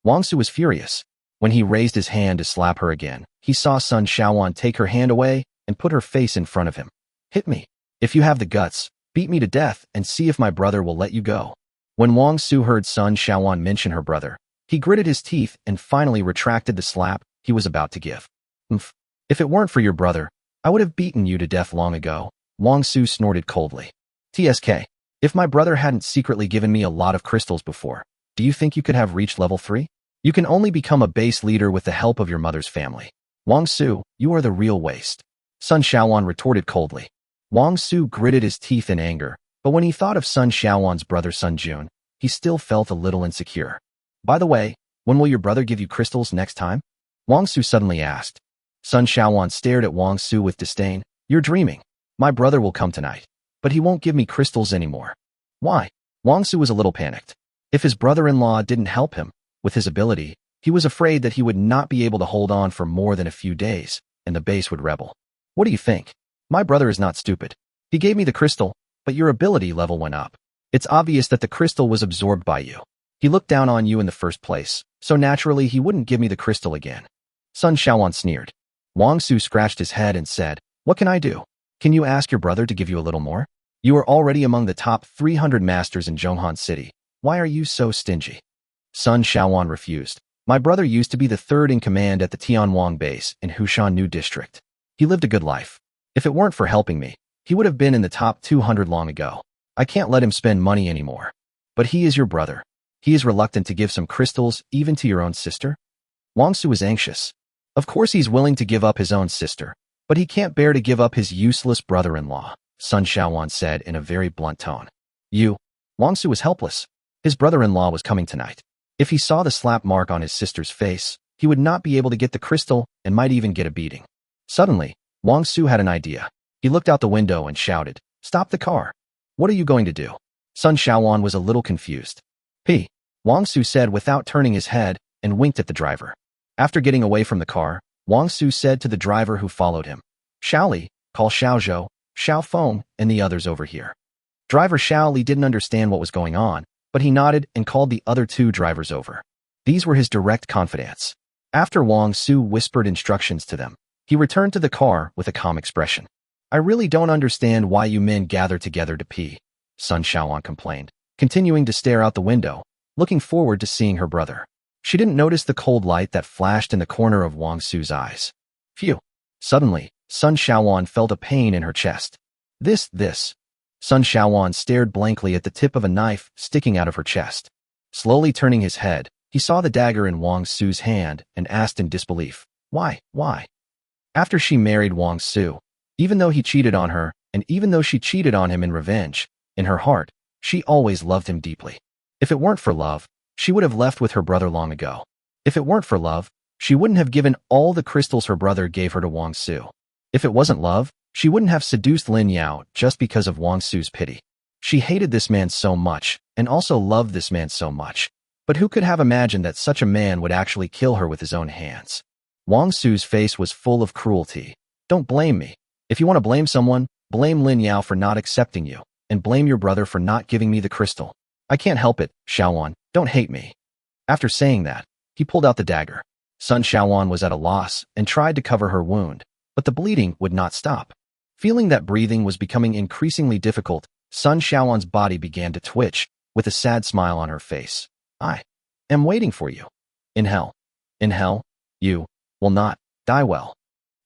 Wang Su was furious. When he raised his hand to slap her again, he saw Sun Shaoan take her hand away and put her face in front of him. Hit me. If you have the guts, beat me to death and see if my brother will let you go. When Wang Su heard Sun Shaoan mention her brother, he gritted his teeth and finally retracted the slap he was about to give. If it weren't for your brother, I would have beaten you to death long ago, Wang Su snorted coldly. TSK, if my brother hadn't secretly given me a lot of crystals before, do you think you could have reached level 3? You can only become a base leader with the help of your mother's family. Wang Su, you are the real waste. Sun Shaoan retorted coldly. Wang Su gritted his teeth in anger, but when he thought of Sun Shaoan's brother Sun Jun, he still felt a little insecure. By the way, when will your brother give you crystals next time? Wang Su suddenly asked. Sun Shaoan stared at Wang Su with disdain. You're dreaming. My brother will come tonight, but he won't give me crystals anymore. Why? Wang Su was a little panicked. If his brother-in-law didn't help him with his ability, he was afraid that he would not be able to hold on for more than a few days, and the base would rebel. What do you think? My brother is not stupid. He gave me the crystal, but your ability level went up. It's obvious that the crystal was absorbed by you. He looked down on you in the first place, so naturally he wouldn't give me the crystal again. Sun Shaoan sneered. Wang Su scratched his head and said, What can I do? Can you ask your brother to give you a little more? You are already among the top 300 masters in Zhonghan City. Why are you so stingy? Sun Shaoan refused. My brother used to be the third in command at the Tianwang base in Hushan New District. He lived a good life. If it weren't for helping me, he would have been in the top 200 long ago. I can't let him spend money anymore. But he is your brother. He is reluctant to give some crystals even to your own sister? Wang Su is anxious. Of course he's willing to give up his own sister, but he can't bear to give up his useless brother-in-law, Sun Shaoan said in a very blunt tone. Wang Su was helpless. His brother-in-law was coming tonight. If he saw the slap mark on his sister's face, he would not be able to get the crystal and might even get a beating. Suddenly, Wang Su had an idea. He looked out the window and shouted, "Stop the car. What are you going to do?" Sun Shaowan was a little confused. Wang Su said without turning his head and winked at the driver. After getting away from the car, Wang Su said to the driver who followed him, "Xiao Li, call Xiao Zhou, Xiao Feng, and the others over here." Driver Xiao Li didn't understand what was going on, but he nodded and called the other two drivers over. These were his direct confidants. After Wang Su whispered instructions to them, he returned to the car with a calm expression. "I really don't understand why you men gather together to pee," Sun Shaowan complained, continuing to stare out the window, looking forward to seeing her brother. She didn't notice the cold light that flashed in the corner of Wang Su's eyes. Phew! Suddenly, Sun Shaowan felt a pain in her chest. This. Sun Shaowan stared blankly at the tip of a knife sticking out of her chest. Slowly turning his head, he saw the dagger in Wang Su's hand and asked in disbelief, Why? After she married Wang Su, even though he cheated on her, and even though she cheated on him in revenge, in her heart, she always loved him deeply. If it weren't for love, she would have left with her brother long ago. If it weren't for love, she wouldn't have given all the crystals her brother gave her to Wang Su. If it wasn't love, she wouldn't have seduced Lin Yao just because of Wang Su's pity. She hated this man so much, and also loved this man so much. But who could have imagined that such a man would actually kill her with his own hands? Wang Su's face was full of cruelty. "Don't blame me. If you want to blame someone, blame Lin Yao for not accepting you, and blame your brother for not giving me the crystal. I can't help it, Shaowan, don't hate me." After saying that, he pulled out the dagger. Sun Shaowan was at a loss and tried to cover her wound, but the bleeding would not stop. Feeling that breathing was becoming increasingly difficult, Sun Shaowan's body began to twitch, with a sad smile on her face. "I am waiting for you. In hell. In hell, you will not die well."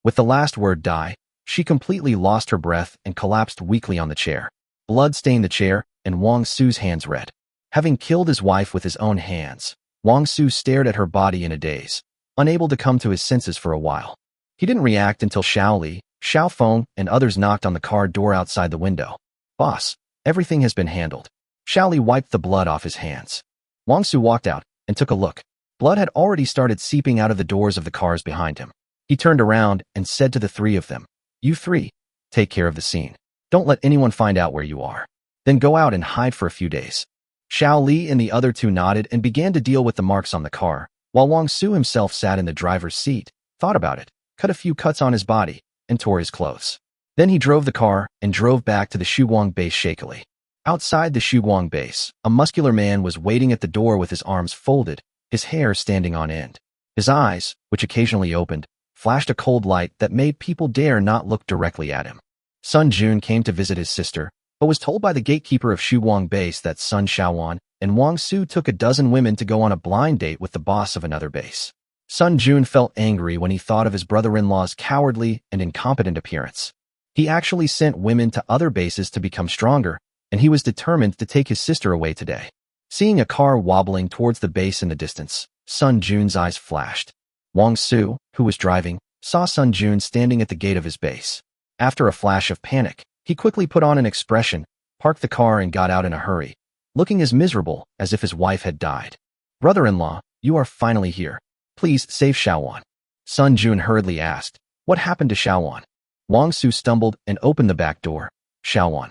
With the last word die, she completely lost her breath and collapsed weakly on the chair. Blood stained the chair, and Wang Su's hands red. Having killed his wife with his own hands, Wang Su stared at her body in a daze, unable to come to his senses for a while. He didn't react until Xiao Li, Xiao Feng, and others knocked on the car door outside the window. "Boss, everything has been handled." Xiao Li wiped the blood off his hands. Wang Su walked out and took a look. Blood had already started seeping out of the doors of the cars behind him. He turned around and said to the three of them, "You three, take care of the scene. Don't let anyone find out where you are. Then go out and hide for a few days." Xiao Li and the other two nodded and began to deal with the marks on the car, while Wang Su himself sat in the driver's seat, thought about it, cut a few cuts on his body, and tore his clothes. Then he drove the car and drove back to the Shuguang base shakily. Outside the Shuguang base, a muscular man was waiting at the door with his arms folded, his hair standing on end. His eyes, which occasionally opened, flashed a cold light that made people dare not look directly at him. Sun Jun came to visit his sister, but was told by the gatekeeper of Shuguang base that Sun Shaowan and Wang Su took a dozen women to go on a blind date with the boss of another base. Sun Jun felt angry when he thought of his brother-in-law's cowardly and incompetent appearance. He actually sent women to other bases to become stronger, and he was determined to take his sister away today. Seeing a car wobbling towards the base in the distance, Sun Jun's eyes flashed. Wang Su, who was driving, saw Sun Jun standing at the gate of his base. After a flash of panic, he quickly put on an expression, parked the car and got out in a hurry, looking as miserable as if his wife had died. "Brother-in-law, you are finally here. Please save Shaowan." Sun Jun hurriedly asked, "What happened to Shaowan?" Wang Su stumbled and opened the back door. Shaowan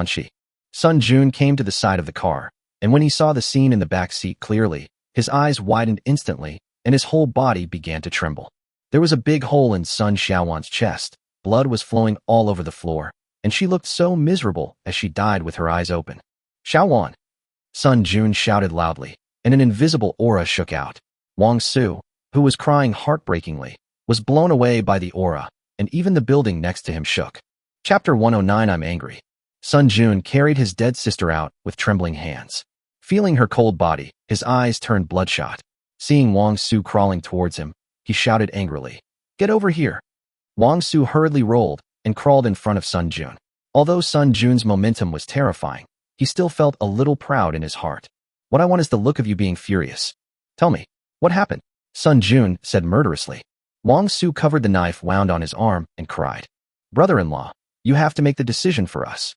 she." Sun Jun came to the side of the car, and when he saw the scene in the back seat clearly, his eyes widened instantly, and his whole body began to tremble. There was a big hole in Sun Shaowan's chest, blood was flowing all over the floor, and she looked so miserable as she died with her eyes open. "Shaowan!" Sun Jun shouted loudly, and an invisible aura shook out. Wang Su, who was crying heartbreakingly, was blown away by the aura, and even the building next to him shook. Chapter 109 I'm Angry. Sun Jun carried his dead sister out with trembling hands. Feeling her cold body, his eyes turned bloodshot. Seeing Wang Su crawling towards him, he shouted angrily, "Get over here!" Wang Su hurriedly rolled and crawled in front of Sun Jun. Although Sun Jun's momentum was terrifying, he still felt a little proud in his heart. "What I want is the look of you being furious. Tell me, what happened?" Sun Jun said murderously. Wang Su covered the knife wound on his arm and cried, "Brother-in-law, you have to make the decision for us.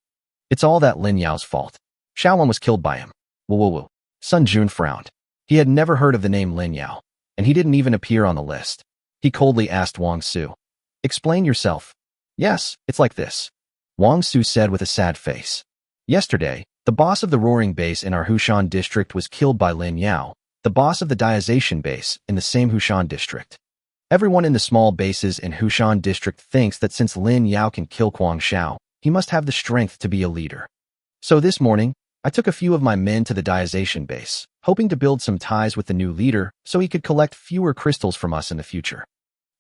It's all that Lin Yao's fault. Shaowan was killed by him." Woo. Sun Jun frowned. He had never heard of the name Lin Yao. and he didn't even appear on the list. He coldly asked Wang Su, "Explain yourself." "Yes, it's like this," Wang Su said with a sad face. "Yesterday, the boss of the Roaring Base in our Hushan district was killed by Lin Yao, the boss of the Diazation Base in the same Hushan district. Everyone in the small bases in Hushan district thinks that since Lin Yao can kill Guang Shao, he must have the strength to be a leader. So this morning, I took a few of my men to the Diazation Base, hoping to build some ties with the new leader so he could collect fewer crystals from us in the future.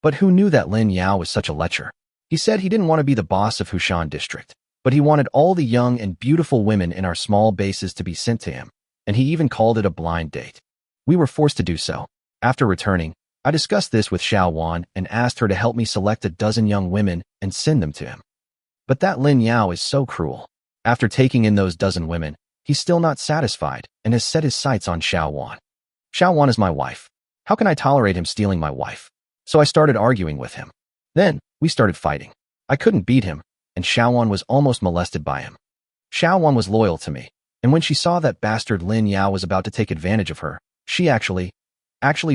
But who knew that Lin Yao was such a lecher? He said he didn't want to be the boss of Hushan district, but he wanted all the young and beautiful women in our small bases to be sent to him, and he even called it a blind date. We were forced to do so. After returning, I discussed this with Xiao Wan and asked her to help me select a dozen young women and send them to him. But that Lin Yao is so cruel. After taking in those dozen women, he's still not satisfied and has set his sights on Xiao Wan. Xiao Wan is my wife. How can I tolerate him stealing my wife? So I started arguing with him. Then, we started fighting. I couldn't beat him, and Xiao Wan was almost molested by him. Xiao Wan was loyal to me, and when she saw that bastard Lin Yao was about to take advantage of her, she actually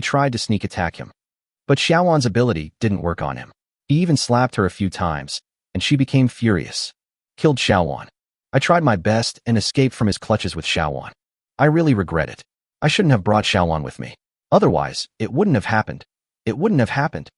tried to sneak attack him. But Xiao Wan's ability didn't work on him. He even slapped her a few times, and she became furious. Killed Xiao Wan. I tried my best and escaped from his clutches with Xiao Wan. I really regret it. I shouldn't have brought Xiao Wan with me. Otherwise, it wouldn't have happened. It wouldn't have happened.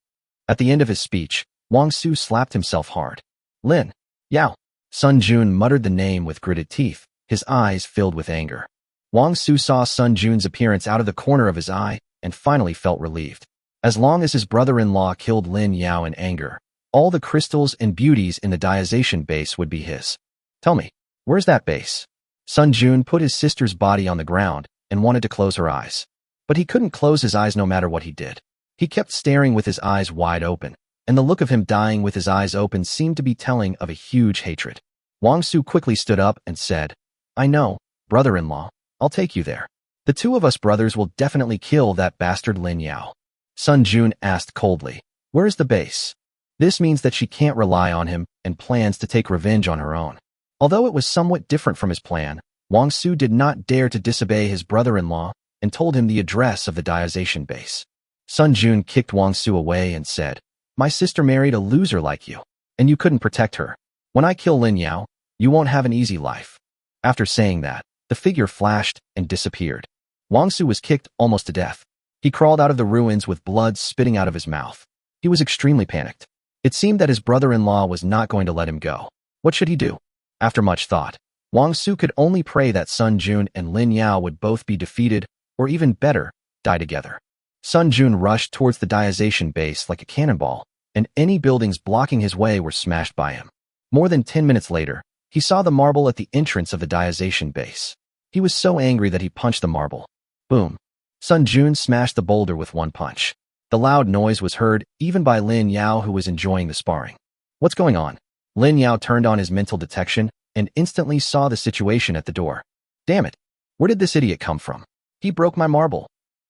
At the end of his speech, Wang Su slapped himself hard. Lin Yao. Sun Jun muttered the name with gritted teeth, his eyes filled with anger. Wang Su saw Sun Jun's appearance out of the corner of his eye and finally felt relieved. As long as his brother-in-law killed Lin Yao in anger, all the crystals and beauties in the Diazation base would be his. Tell me, where's that base? Sun Jun put his sister's body on the ground and wanted to close her eyes. But he couldn't close his eyes no matter what he did. He kept staring with his eyes wide open, and the look of him dying with his eyes open seemed to be telling of a huge hatred. Wang Su quickly stood up and said, I know, brother-in-law, I'll take you there. The two of us brothers will definitely kill that bastard Lin Yao. Sun Jun asked coldly, where is the base? This means that she can't rely on him and plans to take revenge on her own. Although it was somewhat different from his plan, Wang Su did not dare to disobey his brother-in-law and told him the address of the Diazation base. Sun Jun kicked Wang Su away and said, my sister married a loser like you, and you couldn't protect her. When I kill Lin Yao, you won't have an easy life. After saying that, the figure flashed and disappeared. Wang Su was kicked almost to death. He crawled out of the ruins with blood spitting out of his mouth. He was extremely panicked. It seemed that his brother-in-law was not going to let him go. What should he do? After much thought, Wang Su could only pray that Sun Jun and Lin Yao would both be defeated, or even better, die together. Sun Jun rushed towards the Diazation base like a cannonball, and any buildings blocking his way were smashed by him. More than 10 minutes later, he saw the marble at the entrance of the Diazation base. He was so angry that he punched the marble. Boom. Sun Jun smashed the boulder with one punch. The loud noise was heard even by Lin Yao, who was enjoying the sparring. What's going on? Lin Yao turned on his mental detection and instantly saw the situation at the door. Damn it. Where did this idiot come from? He broke my marble.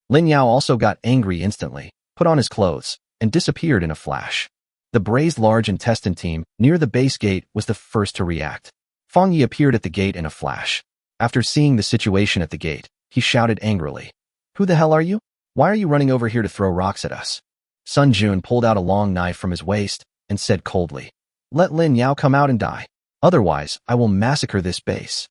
Lin Yao also got angry instantly, put on his clothes, and disappeared in a flash. The braised large intestine team near the base gate was the first to react. Feng Yi appeared at the gate in a flash. After seeing the situation at the gate, he shouted angrily, who the hell are you? Why are you running over here to throw rocks at us? Sun Jun pulled out a long knife from his waist and said coldly, let Lin Yao come out and die. Otherwise, I will massacre this base.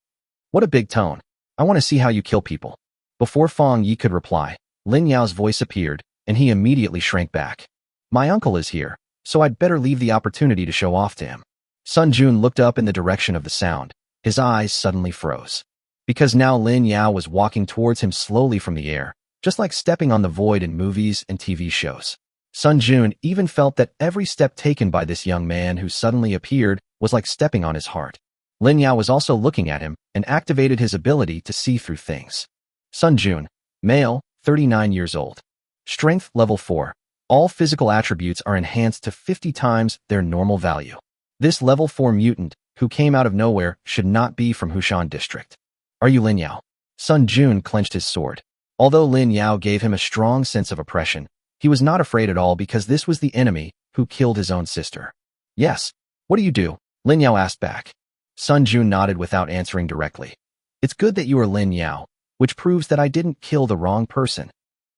What a big tone. I want to see how you kill people. Before Feng Yi could reply, Lin Yao's voice appeared, and he immediately shrank back. My uncle is here, so I'd better leave the opportunity to show off to him. Sun Jun looked up in the direction of the sound. His eyes suddenly froze. Because now Lin Yao was walking towards him slowly from the air, just like stepping on the void in movies and TV shows. Sun Jun even felt that every step taken by this young man who suddenly appeared was like stepping on his heart. Lin Yao was also looking at him and activated his ability to see through things. Sun Jun, male, 39 years old. Strength level 4. All physical attributes are enhanced to 50 times their normal value. This level 4 mutant, who came out of nowhere, should not be from Hushan district. Are you Lin Yao? Sun Jun clenched his sword. Although Lin Yao gave him a strong sense of oppression, he was not afraid at all because this was the enemy who killed his own sister. Yes. What do you do? Lin Yao asked back. Sun Jun nodded without answering directly. It's good that you are Lin Yao, which proves that I didn't kill the wrong person.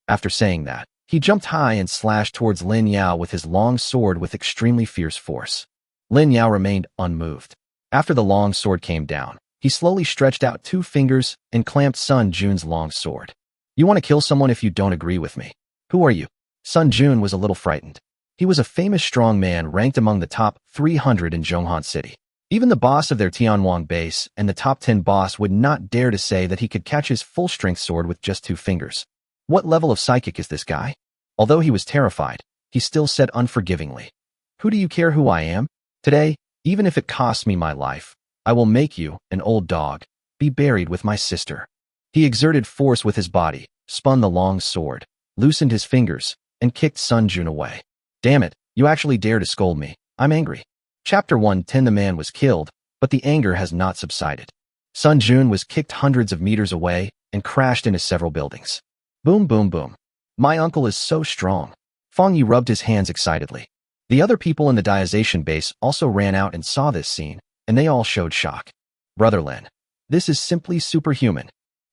After saying that, He jumped high and slashed towards Lin Yao with his long sword with extremely fierce force. Lin Yao remained unmoved. After the long sword came down, he slowly stretched out 2 fingers and clamped Sun Jun's long sword. You want to kill someone if you don't agree with me. Who are you? Sun Jun was a little frightened. He was a famous strong man ranked among the top 300 in Zhonghan City. Even the boss of their Tianwang base and the top 10 boss would not dare to say that he could catch his full-strength sword with just 2 fingers. What level of psychic is this guy? Although he was terrified, he still said unforgivingly, "Who do you care who I am? Today, even if it costs me my life, I will make you, an old dog, be buried with my sister." He exerted force with his body, spun the long sword, loosened his fingers, and kicked Sun Jun away. Damn it, you actually dare to scold me. I'm angry. Chapter 110. The man was killed, but the anger has not subsided. Sun Jun was kicked hundreds of meters away and crashed into several buildings. Boom, boom, boom. My uncle is so strong. Feng Yi rubbed his hands excitedly. The other people in the Diazation base also ran out and saw this scene, and they all showed shock. Brother Lin, this is simply superhuman.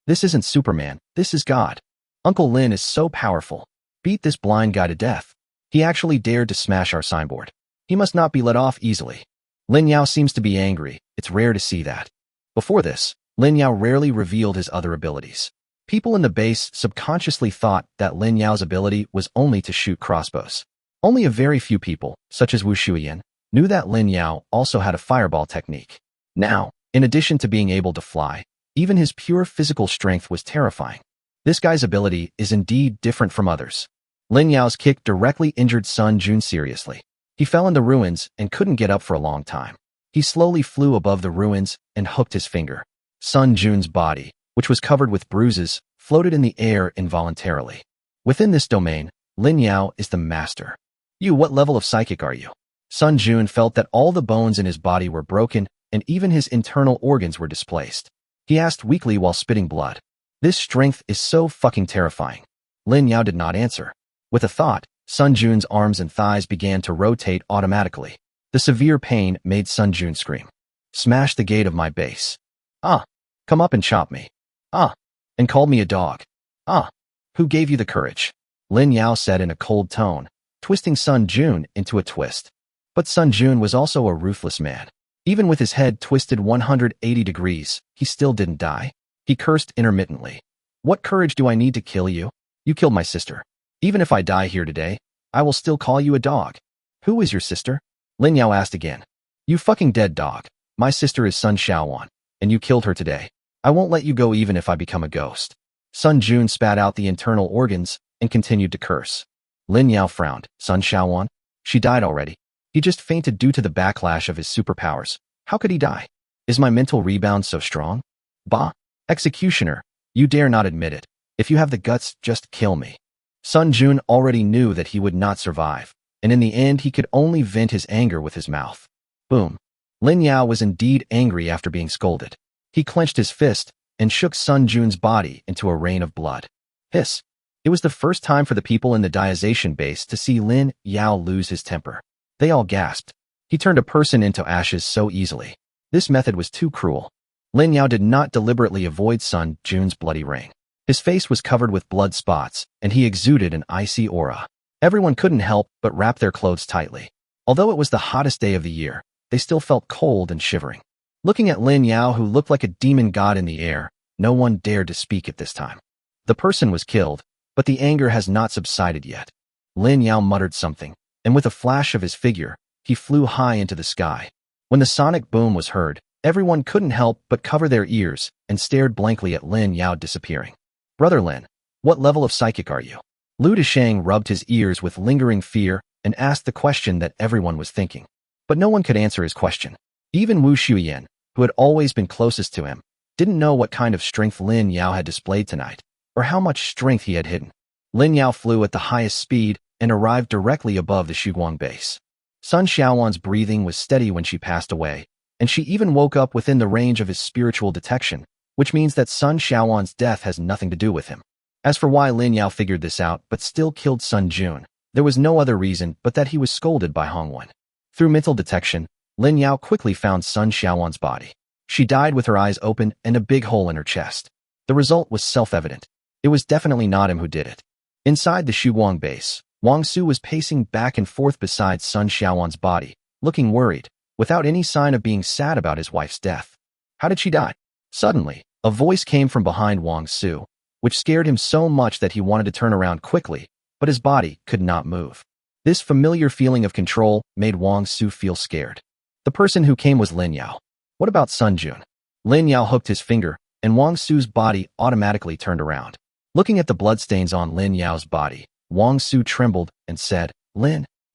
This isn't Superman, this is God. Uncle Lin is so powerful. Beat this blind guy to death. He actually dared to smash our signboard. He must not be let off easily. Lin Yao seems to be angry. It's rare to see that. Before this, Lin Yao rarely revealed his other abilities. People in the base subconsciously thought that Lin Yao's ability was only to shoot crossbows. Only a very few people, such as Wu Shuyan, knew that Lin Yao also had a fireball technique. Now, in addition to being able to fly, even his pure physical strength was terrifying. This guy's ability is indeed different from others. Lin Yao's kick directly injured Sun Jun seriously. He fell in the ruins and couldn't get up for a long time. He slowly flew above the ruins and hooked his finger. Sun Jun's body, which was covered with bruises, floated in the air involuntarily. Within this domain, Lin Yao is the master. You, what level of psychic are you? Sun Jun felt that all the bones in his body were broken and even his internal organs were displaced. He asked weakly while spitting blood. This strength is so fucking terrifying. Lin Yao did not answer. With a thought, Sun Jun's arms and thighs began to rotate automatically. The severe pain made Sun Jun scream. Smash the gate of my base. Ah! Come up and chop me. Ah! And called me a dog. Ah! Who gave you the courage? Lin Yao said in a cold tone, twisting Sun Jun into a twist. But Sun Jun was also a ruthless man. Even with his head twisted 180 degrees, he still didn't die. He cursed intermittently. What courage do I need to kill you? You killed my sister. Even if I die here today, I will still call you a dog. Who is your sister? Lin Yao asked again. You fucking dead dog. My sister is Sun Xiaowan, and you killed her today. I won't let you go even if I become a ghost. Sun Jun spat out the internal organs and continued to curse. Lin Yao frowned. Sun Xiaowan? She died already. He just fainted due to the backlash of his superpowers. How could he die? Is my mental rebound so strong? Bah! Executioner, you dare not admit it. If you have the guts, just kill me. Sun Jun already knew that he would not survive, and in the end he could only vent his anger with his mouth. Boom. Lin Yao was indeed angry after being scolded. He clenched his fist and shook Sun Jun's body into a rain of blood. Hiss. It was the first time for the people in the Diazation base to see Lin Yao lose his temper. They all gasped. He turned a person into ashes so easily. This method was too cruel. Lin Yao did not deliberately avoid Sun Jun's bloody ring. His face was covered with blood spots, and he exuded an icy aura. Everyone couldn't help but wrap their clothes tightly. Although it was the hottest day of the year, they still felt cold and shivering. Looking at Lin Yao, who looked like a demon god in the air, no one dared to speak at this time. The person was killed, but the anger has not subsided yet. Lin Yao muttered something, and with a flash of his figure, he flew high into the sky. When the sonic boom was heard, everyone couldn't help but cover their ears and stared blankly at Lin Yao disappearing. Brother Lin, what level of psychic are you? Lu Deshang rubbed his ears with lingering fear and asked the question that everyone was thinking. But no one could answer his question. Even Wu Shuyan, who had always been closest to him, didn't know what kind of strength Lin Yao had displayed tonight, or how much strength he had hidden. Lin Yao flew at the highest speed and arrived directly above the Shuguang base. Sun Xiaowan's breathing was steady when she passed away, and she even woke up within the range of his spiritual detection, which means that Sun Xiaowan's death has nothing to do with him. As for why Lin Yao figured this out but still killed Sun Jun, there was no other reason but that he was scolded by Hongwen. Through mental detection, Lin Yao quickly found Sun Xiaowan's body. She died with her eyes open and a big hole in her chest. The result was self-evident. It was definitely not him who did it. Inside the Shuguang base, Wang Su was pacing back and forth beside Sun Xiaowan's body, looking worried, without any sign of being sad about his wife's death. How did she die? Suddenly, a voice came from behind Wang Su, which scared him so much that he wanted to turn around quickly, but his body could not move. This familiar feeling of control made Wang Su feel scared. The person who came was Lin Yao. What about Sun Jun? Lin Yao hooked his finger, and Wang Su's body automatically turned around. Looking at the bloodstains on Lin Yao's body, Wang Su trembled and said,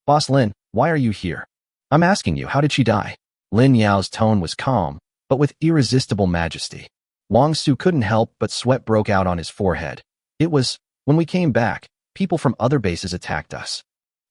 Boss Lin, why are you here? I'm asking you, how did she die? Lin Yao's tone was calm, but with irresistible majesty. Wang Su couldn't help but sweat broke out on his forehead. It was, when we came back, people from other bases attacked us.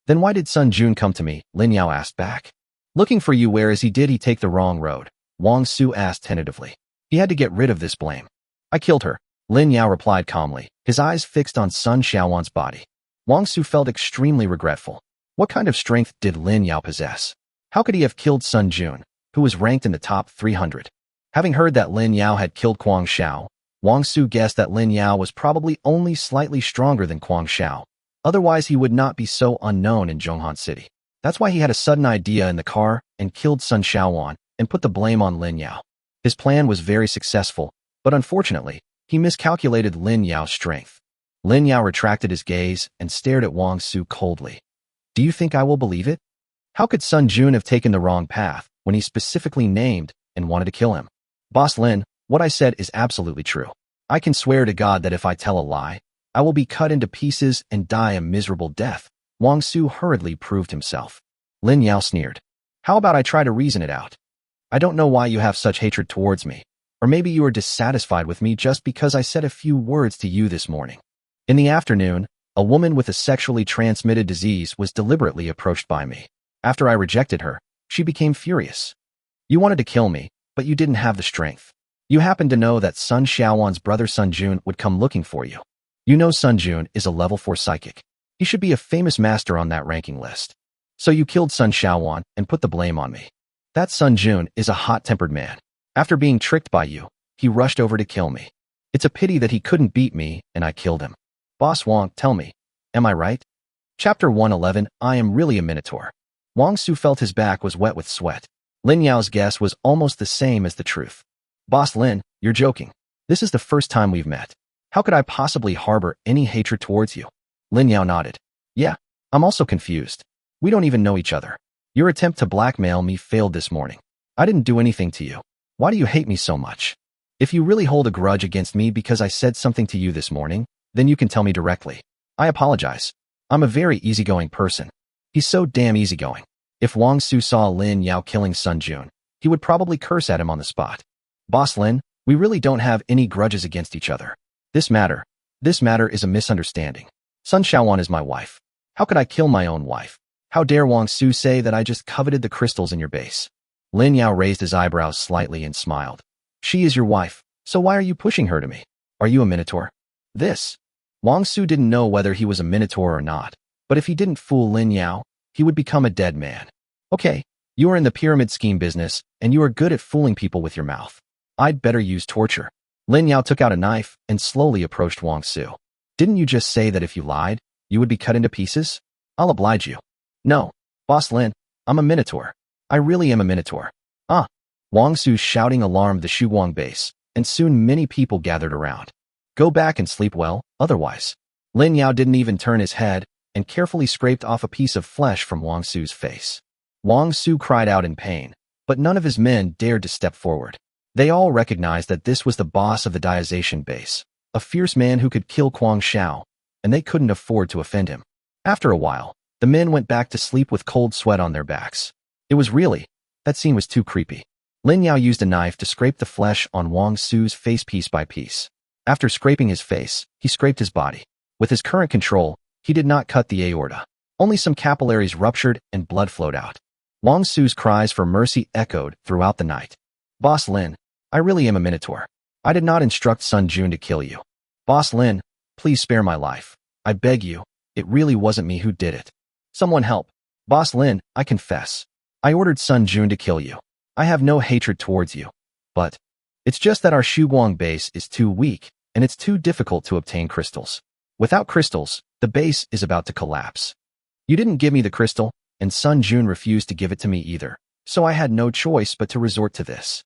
Then why did Sun Jun come to me? Lin Yao asked back. Looking for you, whereas he take the wrong road? Wang Su asked tentatively. He had to get rid of this blame. I killed her, Lin Yao replied calmly, his eyes fixed on Sun Xiaowan's body. Wang Su felt extremely regretful. What kind of strength did Lin Yao possess? How could he have killed Sun Jun, who was ranked in the top 300? Having heard that Lin Yao had killed Kwang Xiao, Wang Su guessed that Lin Yao was probably only slightly stronger than Kwang Xiao. Otherwise, he would not be so unknown in Zhonghan City. That's why he had a sudden idea in the car and killed Sun Xiaowan and put the blame on Lin Yao. His plan was very successful, but unfortunately, he miscalculated Lin Yao's strength. Lin Yao retracted his gaze and stared at Wang Su coldly. Do you think I will believe it? How could Sun Jun have taken the wrong path when he specifically named and wanted to kill him? Boss Lin, what I said is absolutely true. I can swear to God that if I tell a lie, I will be cut into pieces and die a miserable death. Wang Su hurriedly proved himself. Lin Yao sneered. How about I try to reason it out? I don't know why you have such hatred towards me. Or maybe you are dissatisfied with me just because I said a few words to you this morning. In the afternoon, a woman with a sexually transmitted disease was deliberately approached by me. After I rejected her, she became furious. You wanted to kill me, but you didn't have the strength. You happened to know that Sun Xiaowan's brother Sun Jun would come looking for you. You know Sun Jun is a level 4 psychic. He should be a famous master on that ranking list. So you killed Sun Xiaowan and put the blame on me. That Sun Jun is a hot-tempered man. After being tricked by you, he rushed over to kill me. It's a pity that he couldn't beat me and I killed him. Boss Wang, tell me, am I right? Chapter 111, I am really a minotaur. Wang Su felt his back was wet with sweat. Lin Yao's guess was almost the same as the truth. Boss Lin, you're joking. This is the first time we've met. How could I possibly harbor any hatred towards you? Lin Yao nodded. Yeah, I'm also confused. We don't even know each other. Your attempt to blackmail me failed this morning. I didn't do anything to you. Why do you hate me so much? If you really hold a grudge against me because I said something to you this morning, then you can tell me directly. I apologize. I'm a very easygoing person. He's so damn easygoing. If Wang Su saw Lin Yao killing Sun Jun, he would probably curse at him on the spot. Boss Lin, we really don't have any grudges against each other. This matter is a misunderstanding. Sun Xiaowan is my wife. How could I kill my own wife? How dare Wang Su say that I just coveted the crystals in your base? Lin Yao raised his eyebrows slightly and smiled. She is your wife, so why are you pushing her to me? Are you a minotaur? Wang Su didn't know whether he was a minotaur or not, but if he didn't fool Lin Yao, he would become a dead man. Okay, you are in the pyramid scheme business, and you are good at fooling people with your mouth. I'd better use torture. Lin Yao took out a knife and slowly approached Wang Su. Didn't you just say that if you lied, you would be cut into pieces? I'll oblige you. No, Boss Lin, I'm a minotaur. I really am a minotaur. Wang Su's shouting alarmed the Shuguang base, and soon many people gathered around. Go back and sleep well, otherwise. Lin Yao didn't even turn his head and carefully scraped off a piece of flesh from Wang Su's face. Wang Su cried out in pain, but none of his men dared to step forward. They all recognized that this was the boss of the Diazation base, a fierce man who could kill Kwang Xiao, and they couldn't afford to offend him. After a while, the men went back to sleep with cold sweat on their backs. That scene was too creepy. Lin Yao used a knife to scrape the flesh on Wang Su's face piece by piece. After scraping his face, he scraped his body. With his current control, he did not cut the aorta. Only some capillaries ruptured and blood flowed out. Wang Su's cries for mercy echoed throughout the night. Boss Lin, I really am a minotaur. I did not instruct Sun Jun to kill you. Boss Lin, please spare my life. I beg you, it really wasn't me who did it. Someone help. Boss Lin, I confess. I ordered Sun Jun to kill you. I have no hatred towards you. But it's just that our Shuguang base is too weak, and it's too difficult to obtain crystals. Without crystals, the base is about to collapse. You didn't give me the crystal, and Sun Jun refused to give it to me either, so I had no choice but to resort to this.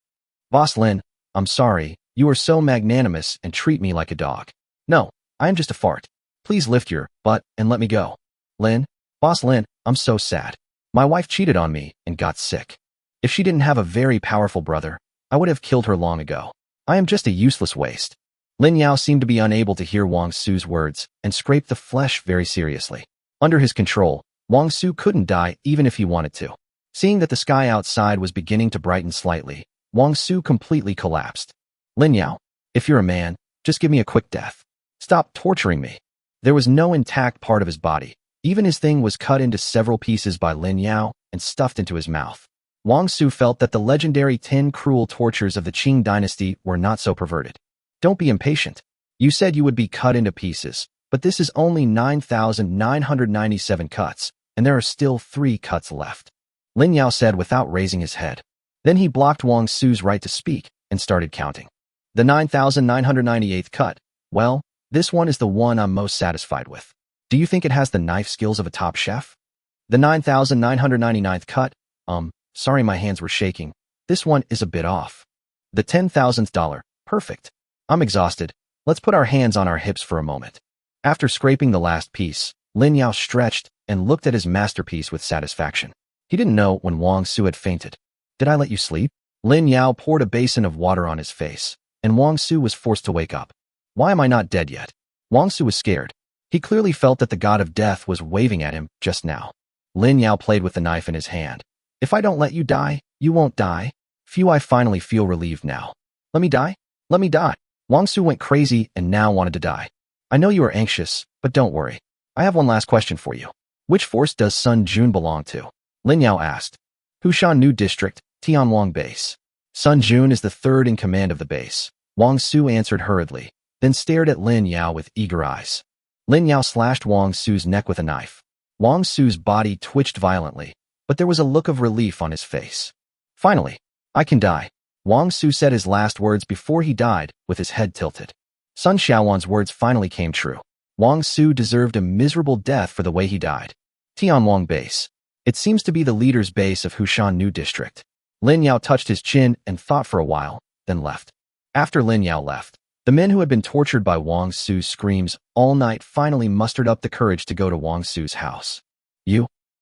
Boss Lin, I'm sorry, you are so magnanimous and treat me like a dog. No, I am just a fart. Please lift your butt and let me go. Lin, Boss Lin, I'm so sad. My wife cheated on me and got sick. If she didn't have a very powerful brother, I would have killed her long ago. I am just a useless waste. Lin Yao seemed to be unable to hear Wang Su's words and scraped the flesh very seriously. Under his control, Wang Su couldn't die even if he wanted to. Seeing that the sky outside was beginning to brighten slightly, Wang Su completely collapsed. Lin Yao, if you're a man, just give me a quick death. Stop torturing me. There was no intact part of his body. Even his thing was cut into several pieces by Lin Yao and stuffed into his mouth. Wang Su felt that the legendary 10 cruel tortures of the Qing dynasty were not so perverted. Don't be impatient. You said you would be cut into pieces, but this is only 9,997 cuts, and there are still 3 cuts left. Lin Yao said without raising his head. Then he blocked Wang Su's right to speak and started counting. The 9,998th cut. Well, this one is the one I'm most satisfied with. Do you think it has the knife skills of a top chef? The 9,999th cut. Sorry my hands were shaking. This one is a bit off. The $10,000th. Perfect. I'm exhausted. Let's put our hands on our hips for a moment. After scraping the last piece, Lin Yao stretched and looked at his masterpiece with satisfaction. He didn't know when Wang Su had fainted. Did I let you sleep? Lin Yao poured a basin of water on his face, and Wang Su was forced to wake up. Why am I not dead yet? Wang Su was scared. He clearly felt that the god of death was waving at him just now. Lin Yao played with the knife in his hand. If I don't let you die, you won't die. Phew, I finally feel relieved now. Let me die? Let me die. Wang Su went crazy and now wanted to die. I know you are anxious, but don't worry. I have one last question for you. Which force does Sun Jun belong to? Lin Yao asked. Hushan New District, Tianwang Base. Sun Jun is the third in command of the base. Wang Su answered hurriedly, then stared at Lin Yao with eager eyes. Lin Yao slashed Wang Su's neck with a knife. Wang Su's body twitched violently, but there was a look of relief on his face. Finally, I can die. Wang Su said his last words before he died, with his head tilted. Sun Xiaowan's words finally came true. Wang Su deserved a miserable death for the way he died. Tianwang Base. It seems to be the leader's base of Hushan New District. Lin Yao touched his chin and thought for a while, then left. After Lin Yao left, the men who had been tortured by Wang Su's screams all night finally mustered up the courage to go to Wang Su's house.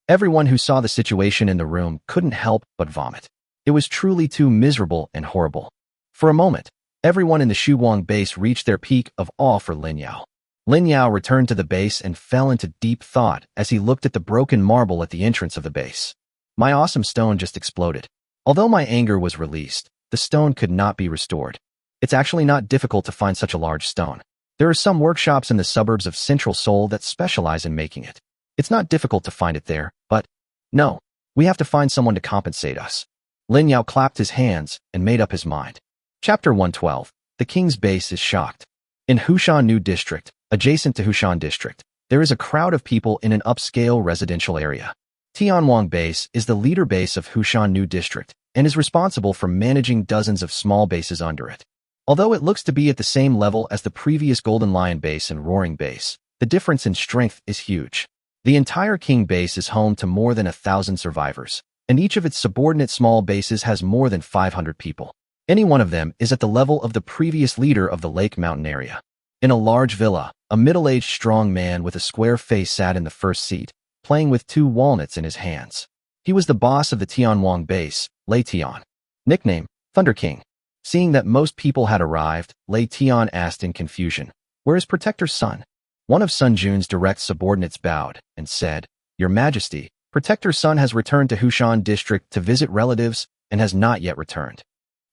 Everyone who saw the situation in the room couldn't help but vomit. It was truly too miserable and horrible. For a moment, everyone in the Shuguang base reached their peak of awe for Lin Yao. Lin Yao returned to the base and fell into deep thought as he looked at the broken marble at the entrance of the base. My awesome stone just exploded. Although my anger was released, the stone could not be restored. It's actually not difficult to find such a large stone. There are some workshops in the suburbs of Central Seoul that specialize in making it. It's not difficult to find it there, but no, we have to find someone to compensate us. Lin Yao clapped his hands and made up his mind. Chapter 112. The King's Base is shocked. In Hushan New District, adjacent to Hushan District, there is a crowd of people in an upscale residential area. Tianwang Base is the leader base of Hushan New District and is responsible for managing dozens of small bases under it. Although it looks to be at the same level as the previous Golden Lion Base and Roaring Base, the difference in strength is huge. The entire King Base is home to more than 1,000 survivors, and each of its subordinate small bases has more than 500 people. Any one of them is at the level of the previous leader of the Lake Mountain area. In a large villa, a middle-aged strong man with a square face sat in the first seat, playing with 2 walnuts in his hands. He was the boss of the Tianwang Base, Lei Tian. Nickname, Thunder King. Seeing that most people had arrived, Lei Tian asked in confusion, "Where is Protector's son?" One of Sun Jun's direct subordinates bowed and said, "Your Majesty, Protector's son has returned to Hushan District to visit relatives and has not yet returned."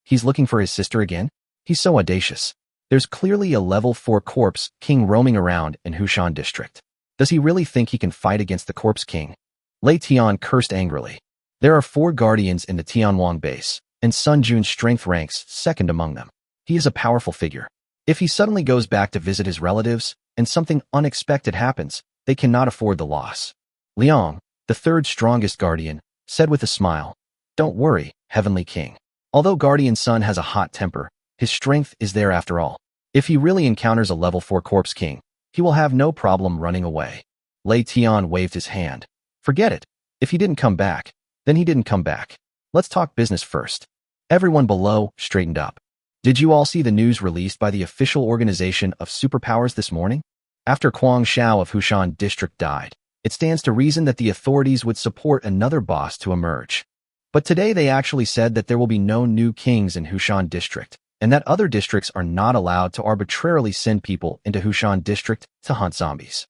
He's looking for his sister again? He's so audacious. There's clearly a level 4 corpse king roaming around in Hushan District. Does he really think he can fight against the corpse king? Lei Tian cursed angrily. There are 4 guardians in the Tianwang base, and Sun Jun's strength ranks second among them. He is a powerful figure. If he suddenly goes back to visit his relatives, and something unexpected happens, they cannot afford the loss. Liang, the 3rd strongest guardian, said with a smile, "Don't worry, Heavenly King. Although Guardian Sun has a hot temper, his strength is there after all. If he really encounters a level 4 corpse king, He will have no problem running away. Lei Tian waved his hand. Forget it. If he didn't come back, then he didn't come back. Let's talk business first. Everyone below straightened up. Did you all see the news released by the official organization of Superpowers this morning? After Huang Xiao of Hushan District died, it stands to reason that the authorities would support another boss to emerge. But today they actually said that there will be no new kings in Hushan District, and that other districts are not allowed to arbitrarily send people into Hushan District to hunt zombies.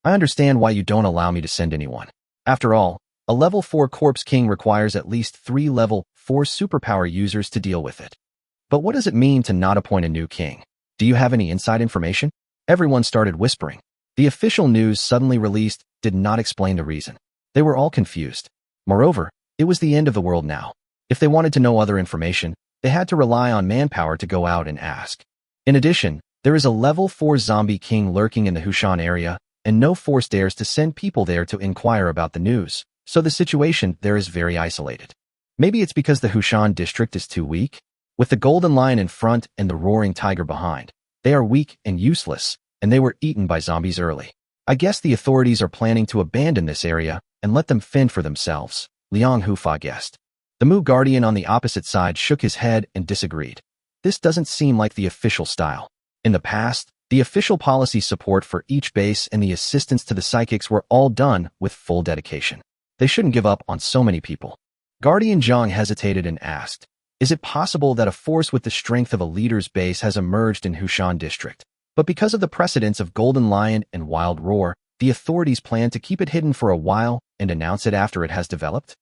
I understand why you don't allow me to send anyone. After all, a level 4 corpse king requires at least 3 level 4 superpower users to deal with it. But what does it mean to not appoint a new king? Do you have any inside information? Everyone started whispering. The official news suddenly released did not explain the reason. They were all confused. Moreover, it was the end of the world now. If they wanted to know other information, they had to rely on manpower to go out and ask. In addition, there is a level 4 zombie king lurking in the Hushan area, and no force dares to send people there to inquire about the news, so the situation there is very isolated. Maybe it's because the Hushan district is too weak? With the golden lion in front and the roaring tiger behind, they are weak and useless, and they were eaten by zombies early. I guess the authorities are planning to abandon this area and let them fend for themselves, Liang Hufa guessed. The Mu Guardian on the opposite side shook his head and disagreed. This doesn't seem like the official style. In the past, the official policy support for each base and the assistance to the psychics were all done with full dedication. They shouldn't give up on so many people. Guardian Zhang hesitated and asked, is it possible that a force with the strength of a leader's base has emerged in Hushan District? But because of the precedents of Golden Lion and Wild Roar, the authorities plan to keep it hidden for a while and announce it after it has developed?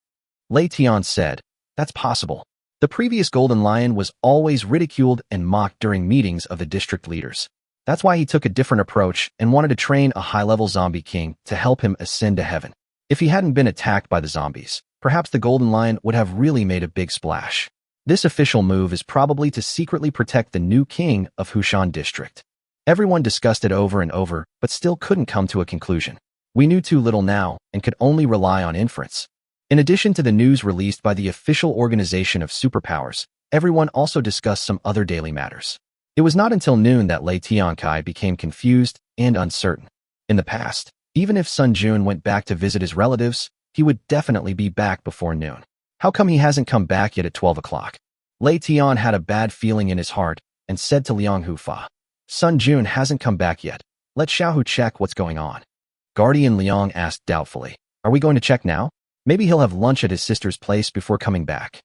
Lei Tian said, that's possible. The previous Golden Lion was always ridiculed and mocked during meetings of the district leaders. That's why he took a different approach and wanted to train a high-level zombie king to help him ascend to heaven. If he hadn't been attacked by the zombies, perhaps the Golden Lion would have really made a big splash. This official move is probably to secretly protect the new king of Hushan District. Everyone discussed it over and over, but still couldn't come to a conclusion. We knew too little now and could only rely on inference. In addition to the news released by the official organization of Superpowers, everyone also discussed some other daily matters. It was not until noon that Lei Tiankai became confused and uncertain. In the past, even if Sun Jun went back to visit his relatives, he would definitely be back before noon. How come he hasn't come back yet at 12 o'clock? Lei Tian had a bad feeling in his heart and said to Liang Hufa, Sun Jun hasn't come back yet. Let Xiaohu check what's going on. Guardian Liang asked doubtfully, are we going to check now? Maybe he'll have lunch at his sister's place before coming back.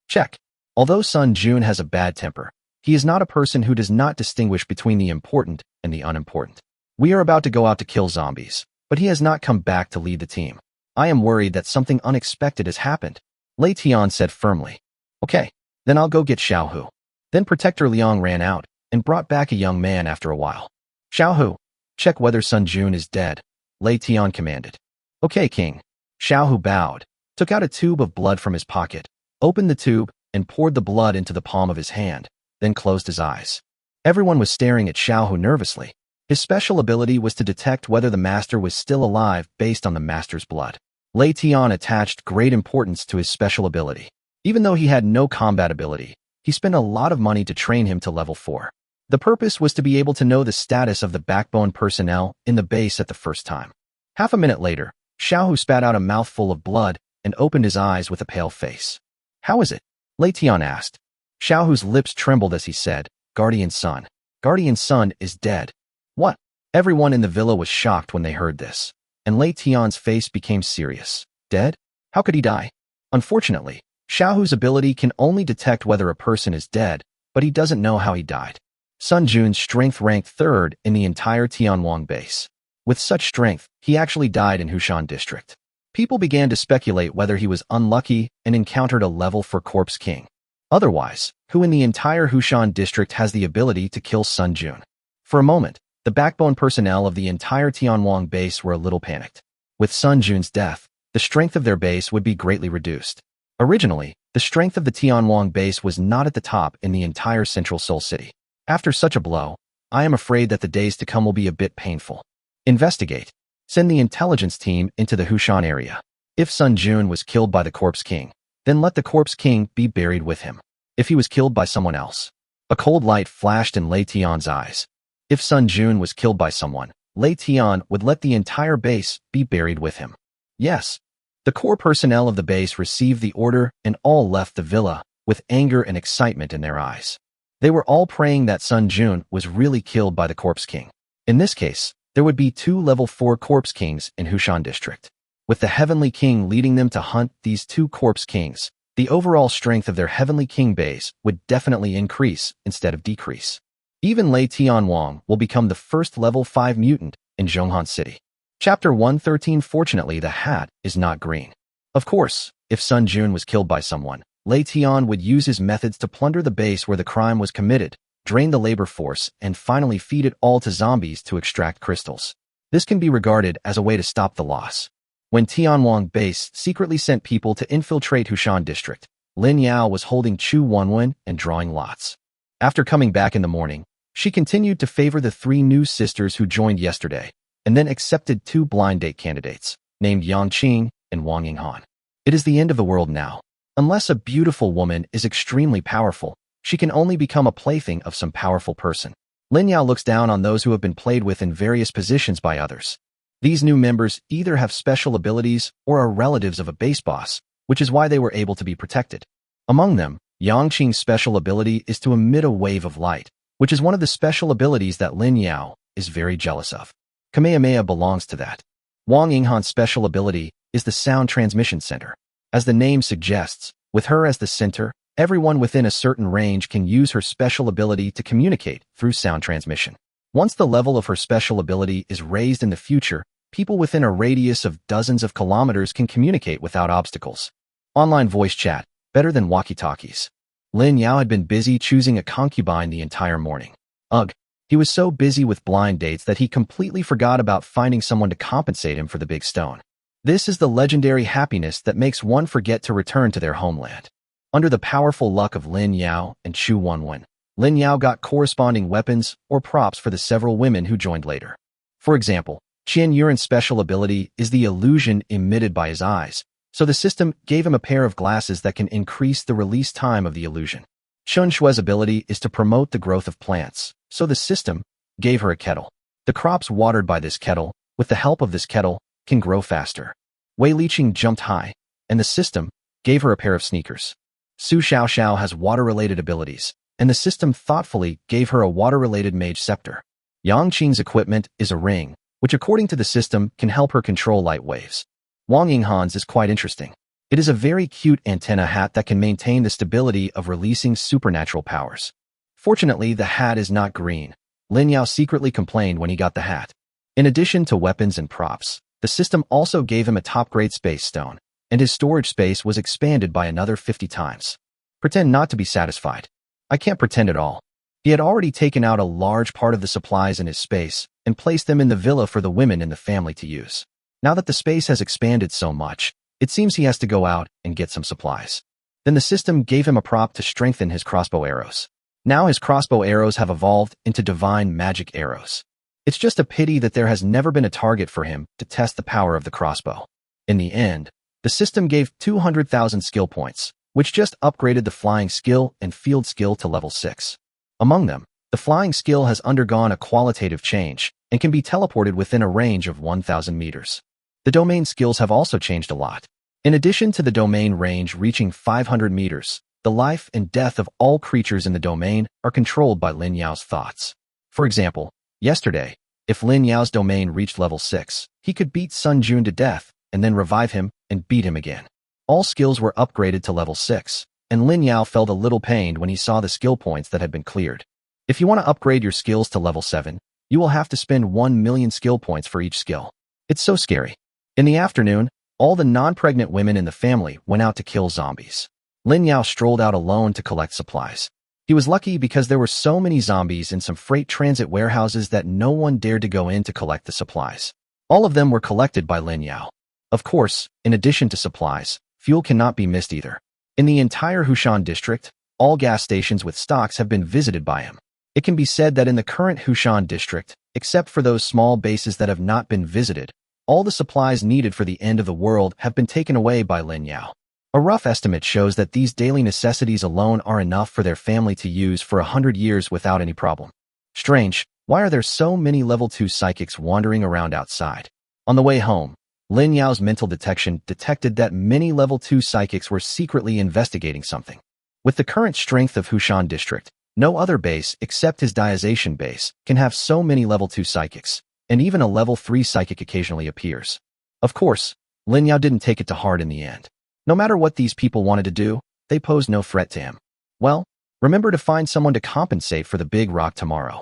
Check. Although Sun Jun has a bad temper, he is not a person who does not distinguish between the important and the unimportant. We are about to go out to kill zombies, but he has not come back to lead the team. I am worried that something unexpected has happened. Lei Tian said firmly. Okay, then I'll go get Xiaohu. Then Protector Liang ran out and brought back a young man after a while. Xiaohu, check whether Sun Jun is dead, Lei Tian commanded. Okay, King. Xiaohu bowed, took out a tube of blood from his pocket, opened the tube, and poured the blood into the palm of his hand, then closed his eyes. Everyone was staring at Xiaohu nervously. His special ability was to detect whether the master was still alive based on the master's blood. Lei Tian attached great importance to his special ability. Even though he had no combat ability, he spent a lot of money to train him to level 4. The purpose was to be able to know the status of the backbone personnel in the base at the first time. Half a minute later, Xiaohu spat out a mouthful of blood and opened his eyes with a pale face. How is it? Lei Tian asked. Xiaohu's lips trembled as he said, Guardian Sun. Guardian Sun is dead. What? Everyone in the villa was shocked when they heard this, and Lei Tian's face became serious. Dead? How could he die? Unfortunately, Xiaohu's ability can only detect whether a person is dead, but he doesn't know how he died. Sun Jun's strength ranked 3rd in the entire Tianwang base. With such strength, he actually died in Hushan District. People began to speculate whether he was unlucky and encountered a level 4 corpse king. Otherwise, who in the entire Hushan District has the ability to kill Sun Jun? For a moment, the backbone personnel of the entire Tianwang base were a little panicked. With Sun Jun's death, the strength of their base would be greatly reduced. Originally, the strength of the Tianwang base was not at the top in the entire Central Seoul City. After such a blow, I am afraid that the days to come will be a bit painful. Investigate. Send the intelligence team into the Hushan area. If Sun Jun was killed by the Corpse King, then let the Corpse King be buried with him. If he was killed by someone else. A cold light flashed in Lei Tian's eyes. If Sun Jun was killed by someone, Lei Tian would let the entire base be buried with him. Yes, the core personnel of the base received the order and all left the villa with anger and excitement in their eyes. They were all praying that Sun Jun was really killed by the Corpse King. In this case, there would be 2 level 4 Corpse Kings in Hushan District. With the Heavenly King leading them to hunt these 2 Corpse Kings, the overall strength of their Heavenly King base would definitely increase instead of decrease. Even Lei Tianwang will become the first level 5 mutant in Zhonghan City. Chapter 113. Fortunately, the hat is not green. Of course, if Sun Jun was killed by someone, Lei Tian would use his methods to plunder the base where the crime was committed, drain the labor force, and finally feed it all to zombies to extract crystals. This can be regarded as a way to stop the loss. When Tianwang base secretly sent people to infiltrate Hushan District, Lin Yao was holding Chu Wenwen and drawing lots. After coming back in the morning, she continued to favor the 3 new sisters who joined yesterday, and then accepted 2 blind date candidates, named Yang Qing and Wang Yinghan. It is the end of the world now. Unless a beautiful woman is extremely powerful, she can only become a plaything of some powerful person. Lin Yao looks down on those who have been played with in various positions by others. These new members either have special abilities or are relatives of a base boss, which is why they were able to be protected. Among them, Yang Qing's special ability is to emit a wave of light, which is one of the special abilities that Lin Yao is very jealous of. Kamehameha belongs to that. Wang Yinghan's special ability is the sound transmission center. As the name suggests, with her as the center, everyone within a certain range can use her special ability to communicate through sound transmission. Once the level of her special ability is raised in the future, people within a radius of dozens of kilometers can communicate without obstacles. Online voice chat, better than walkie-talkies. Lin Yao had been busy choosing a concubine the entire morning. Ugh, he was so busy with blind dates that he completely forgot about finding someone to compensate him for the big stone. This is the legendary happiness that makes one forget to return to their homeland. Under the powerful luck of Lin Yao and Chu Wenwen, Lin Yao got corresponding weapons or props for the several women who joined later. For example, Qian Yuren's special ability is the illusion emitted by his eyes, so the system gave him a pair of glasses that can increase the release time of the illusion. Chun Shue's ability is to promote the growth of plants, so the system gave her a kettle. The crops watered by this kettle, with the help of this kettle, can grow faster. Wei Liqing jumped high, and the system gave her a pair of sneakers. Su Xiaoxiao has water-related abilities, and the system thoughtfully gave her a water-related mage scepter. Yang Qing's equipment is a ring, which according to the system can help her control light waves. Wang Yinghan's is quite interesting. It is a very cute antenna hat that can maintain the stability of releasing supernatural powers. Fortunately, the hat is not green. Lin Yao secretly complained when he got the hat. In addition to weapons and props, the system also gave him a top-grade space stone, and his storage space was expanded by another 50 times. Pretend not to be satisfied. I can't pretend at all. He had already taken out a large part of the supplies in his space and placed them in the villa for the women in the family to use. Now that the space has expanded so much, it seems he has to go out and get some supplies. Then the system gave him a prop to strengthen his crossbow arrows. Now his crossbow arrows have evolved into divine magic arrows. It's just a pity that there has never been a target for him to test the power of the crossbow. In the end, the system gave 200,000 skill points, which just upgraded the flying skill and field skill to level 6. Among them, the flying skill has undergone a qualitative change and can be teleported within a range of 1,000 meters. The domain skills have also changed a lot. In addition to the domain range reaching 500 meters, the life and death of all creatures in the domain are controlled by Lin Yao's thoughts. For example, yesterday, if Lin Yao's domain reached level 6, he could beat Sun Jun to death and then revive him and beat him again. All skills were upgraded to level 6, and Lin Yao felt a little pained when he saw the skill points that had been cleared. If you want to upgrade your skills to level 7, you will have to spend 1 million skill points for each skill. It's so scary. In the afternoon, all the non-pregnant women in the family went out to kill zombies. Lin Yao strolled out alone to collect supplies. He was lucky because there were so many zombies in some freight transit warehouses that no one dared to go in to collect the supplies. All of them were collected by Lin Yao. Of course, in addition to supplies, fuel cannot be missed either. In the entire Hushan district, all gas stations with stocks have been visited by him. It can be said that in the current Hushan district, except for those small bases that have not been visited, all the supplies needed for the end of the world have been taken away by Lin Yao. A rough estimate shows that these daily necessities alone are enough for their family to use for 100 years without any problem. Strange, Why are there so many level 2 psychics wandering around outside? On the way home, Lin Yao's mental detection detected that many level 2 psychics were secretly investigating something. With the current strength of Hushan District, no other base except his Diazation base can have so many level 2 psychics, and even a level 3 psychic occasionally appears. Of course, Lin Yao didn't take it to heart in the end. No matter what these people wanted to do, they posed no threat to him. Well, remember to find someone to compensate for the big rock tomorrow.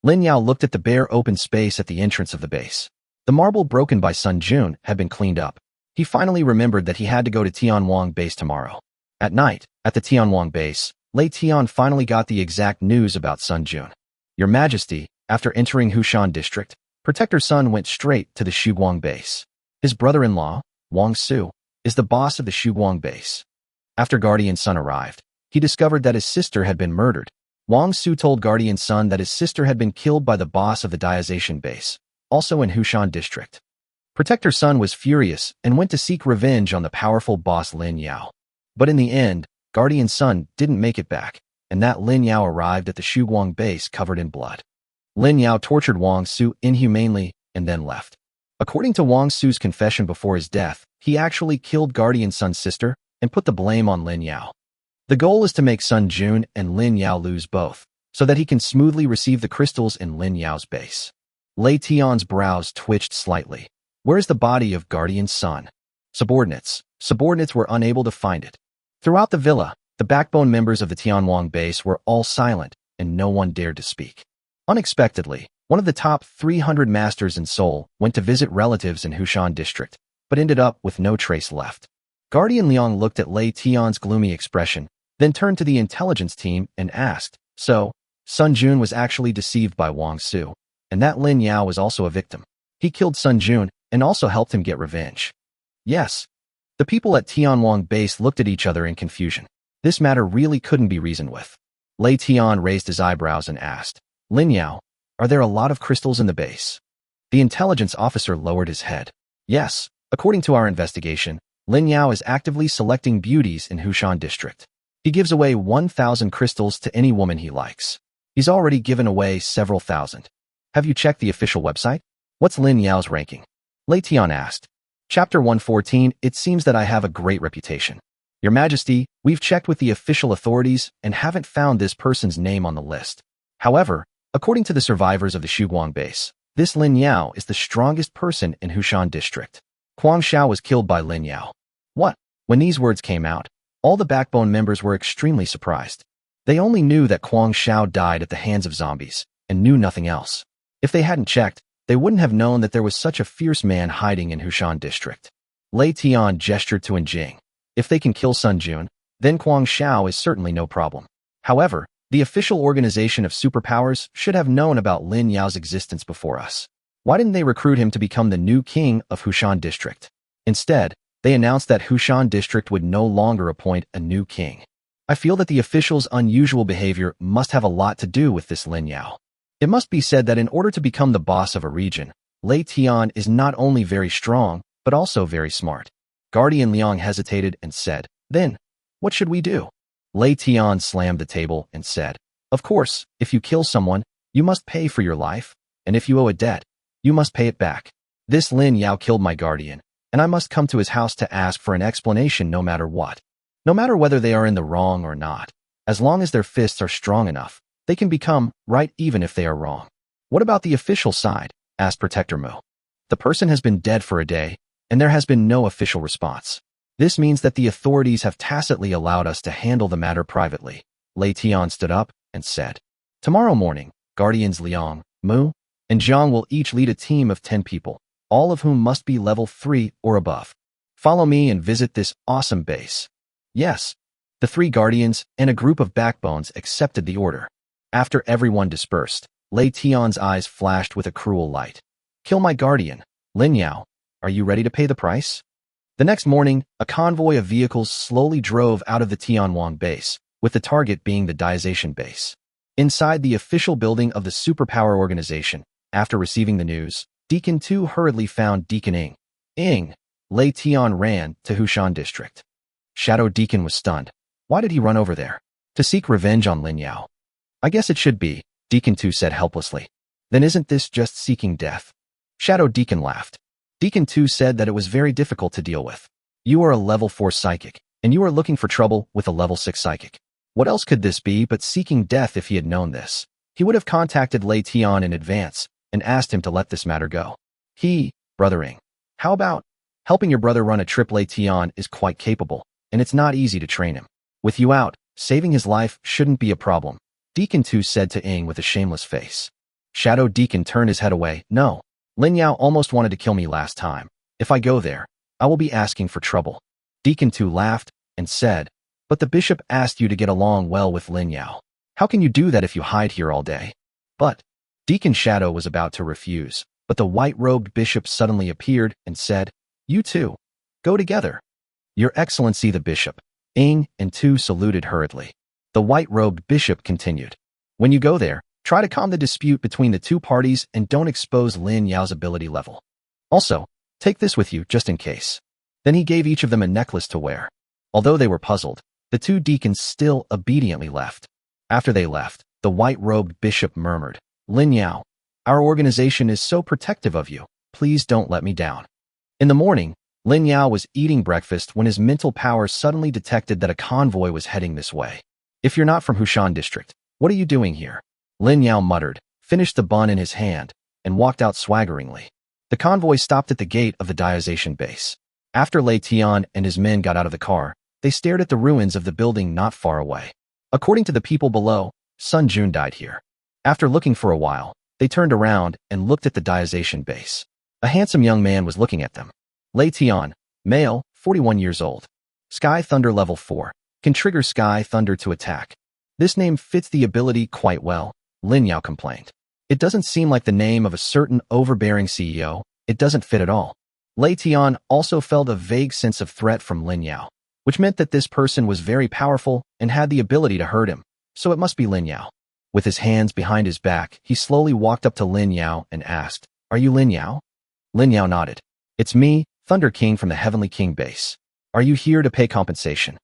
Lin Yao looked at the bare open space at the entrance of the base. The marble broken by Sun Jun had been cleaned up. He finally remembered that he had to go to Tianwang base tomorrow. At night, at the Tianwang base, Lei Tian finally got the exact news about Sun Jun. Your Majesty, after entering Hushan District, Protector Sun went straight to the Shuguang base. His brother-in-law, Wang Su, is the boss of the Shuguang base. After Guardian Sun arrived, he discovered that his sister had been murdered. Wang Su told Guardian Sun that his sister had been killed by the boss of the Diazation base, also in Hushan District. Protector Sun was furious and went to seek revenge on the powerful boss Lin Yao. But in the end, Guardian Sun didn't make it back, and that Lin Yao arrived at the Shuguang base covered in blood. Lin Yao tortured Wang Su inhumanely and then left. According to Wang Su's confession before his death, he actually killed Guardian Sun's sister and put the blame on Lin Yao. The goal is to make Sun Jun and Lin Yao lose both, so that he can smoothly receive the crystals in Lin Yao's base. Lei Tian's brows twitched slightly. Where's the body of Guardian Sun? Subordinates were unable to find it. Throughout the villa, the backbone members of the Tianwang base were all silent, and no one dared to speak. Unexpectedly, one of the top 300 masters in Seoul went to visit relatives in Hushan District, but ended up with no trace left. Guardian Liang looked at Lei Tian's gloomy expression, then turned to the intelligence team and asked, so, Sun Jun was actually deceived by Wang Su, and that Lin Yao was also a victim. He killed Sun Jun and also helped him get revenge. Yes. The people at Tianwang base looked at each other in confusion. This matter really couldn't be reasoned with. Lei Tian raised his eyebrows and asked, Lin Yao, are there a lot of crystals in the base? The intelligence officer lowered his head. Yes, according to our investigation, Lin Yao is actively selecting beauties in Hushan District. He gives away 1,000 crystals to any woman he likes. He's already given away several thousand. Have you checked the official website? What's Lin Yao's ranking? Lei Tian asked. Chapter 114, it seems that I have a great reputation. Your Majesty, we've checked with the official authorities and haven't found this person's name on the list. However, according to the survivors of the Shuguang base, this Lin Yao is the strongest person in Hushan District. Huang Xiao was killed by Lin Yao. What? When these words came out, all the backbone members were extremely surprised. They only knew that Huang Xiao died at the hands of zombies, and knew nothing else. If they hadn't checked, they wouldn't have known that there was such a fierce man hiding in Hushan District. Lei Tian gestured to Jing. If they can kill Sun Jun, then Huang Xiao is certainly no problem. However, the official organization of Superpowers should have known about Lin Yao's existence before us. Why didn't they recruit him to become the new king of Hushan District? Instead, they announced that Hushan District would no longer appoint a new king. I feel that the officials' unusual behavior must have a lot to do with this Lin Yao. It must be said that in order to become the boss of a region, Lei Tian is not only very strong, but also very smart. Guardian Liang hesitated and said, then, what should we do? Lei Tian slammed the table and said, of course, if you kill someone, you must pay for your life, and if you owe a debt, you must pay it back. This Lin Yao killed my guardian, and I must come to his house to ask for an explanation no matter what. No matter whether they are in the wrong or not, as long as their fists are strong enough, they can become right even if they are wrong. What about the official side? Asked Protector Mu. The person has been dead for a day, and there has been no official response. This means that the authorities have tacitly allowed us to handle the matter privately. Lei Tian stood up and said, tomorrow morning, Guardians Liang, Mu, and Zhang will each lead a team of 10 people, all of whom must be level 3 or above. Follow me and visit this awesome base. Yes. The 3 guardians and a group of backbones accepted the order. After everyone dispersed, Lei Tian's eyes flashed with a cruel light. Kill my guardian, Lin Yao. Are you ready to pay the price? The next morning, a convoy of vehicles slowly drove out of the Tianwang base, with the target being the Diazation base. Inside the official building of the Superpower organization, after receiving the news, Deacon 2 hurriedly found Deacon Ing. Ing. Lei Tian ran to Hushan District. Shadow Deacon was stunned. Why did he run over there? To seek revenge on Lin Yao. I guess it should be, Deacon 2 said helplessly. Then isn't this just seeking death? Shadow Deacon laughed. Deacon 2 said that it was very difficult to deal with. You are a level 4 psychic, and you are looking for trouble with a level 6 psychic. What else could this be but seeking death? If he had known this, he would have contacted Lei Tian in advance and asked him to let this matter go. Brothering. How about helping your brother run a trip? Lei Tian is quite capable, and it's not easy to train him. With you out, saving his life shouldn't be a problem, Deacon 2 said to Ing with a shameless face. Shadow Deacon turned his head away. No, Lin Yao almost wanted to kill me last time. If I go there, I will be asking for trouble. Deacon 2 laughed and said, but the bishop asked you to get along well with Lin Yao. How can you do that if you hide here all day? But Deacon Shadow was about to refuse, but the white-robed bishop suddenly appeared and said, you two, go together. Your Excellency the bishop. Ing and 2 saluted hurriedly. The white-robed bishop continued. When you go there, try to calm the dispute between the two parties and don't expose Lin Yao's ability level. Also, take this with you just in case. Then he gave each of them a necklace to wear. Although they were puzzled, the two deacons still obediently left. After they left, the white-robed bishop murmured, Lin Yao, our organization is so protective of you. Please don't let me down. In the morning, Lin Yao was eating breakfast when his mental powers suddenly detected that a convoy was heading this way. If you're not from Hushan district, what are you doing here? Lin Yao muttered, finished the bun in his hand, and walked out swaggeringly. The convoy stopped at the gate of the diazation base. After Lei Tian and his men got out of the car, they stared at the ruins of the building not far away. According to the people below, Sun Jun died here. After looking for a while, they turned around and looked at the diazation base. A handsome young man was looking at them. Lei Tian, male, 41 years old. Sky Thunder level 4, can trigger Sky Thunder to attack. This name fits the ability quite well, Lin Yao complained. It doesn't seem like the name of a certain overbearing CEO, it doesn't fit at all. Lei Tian also felt a vague sense of threat from Lin Yao, which meant that this person was very powerful and had the ability to hurt him, so it must be Lin Yao. With his hands behind his back, he slowly walked up to Lin Yao and asked, Are you Lin Yao? Lin Yao nodded. It's me, Thunder King from the Heavenly King base. Are you here to pay compensation?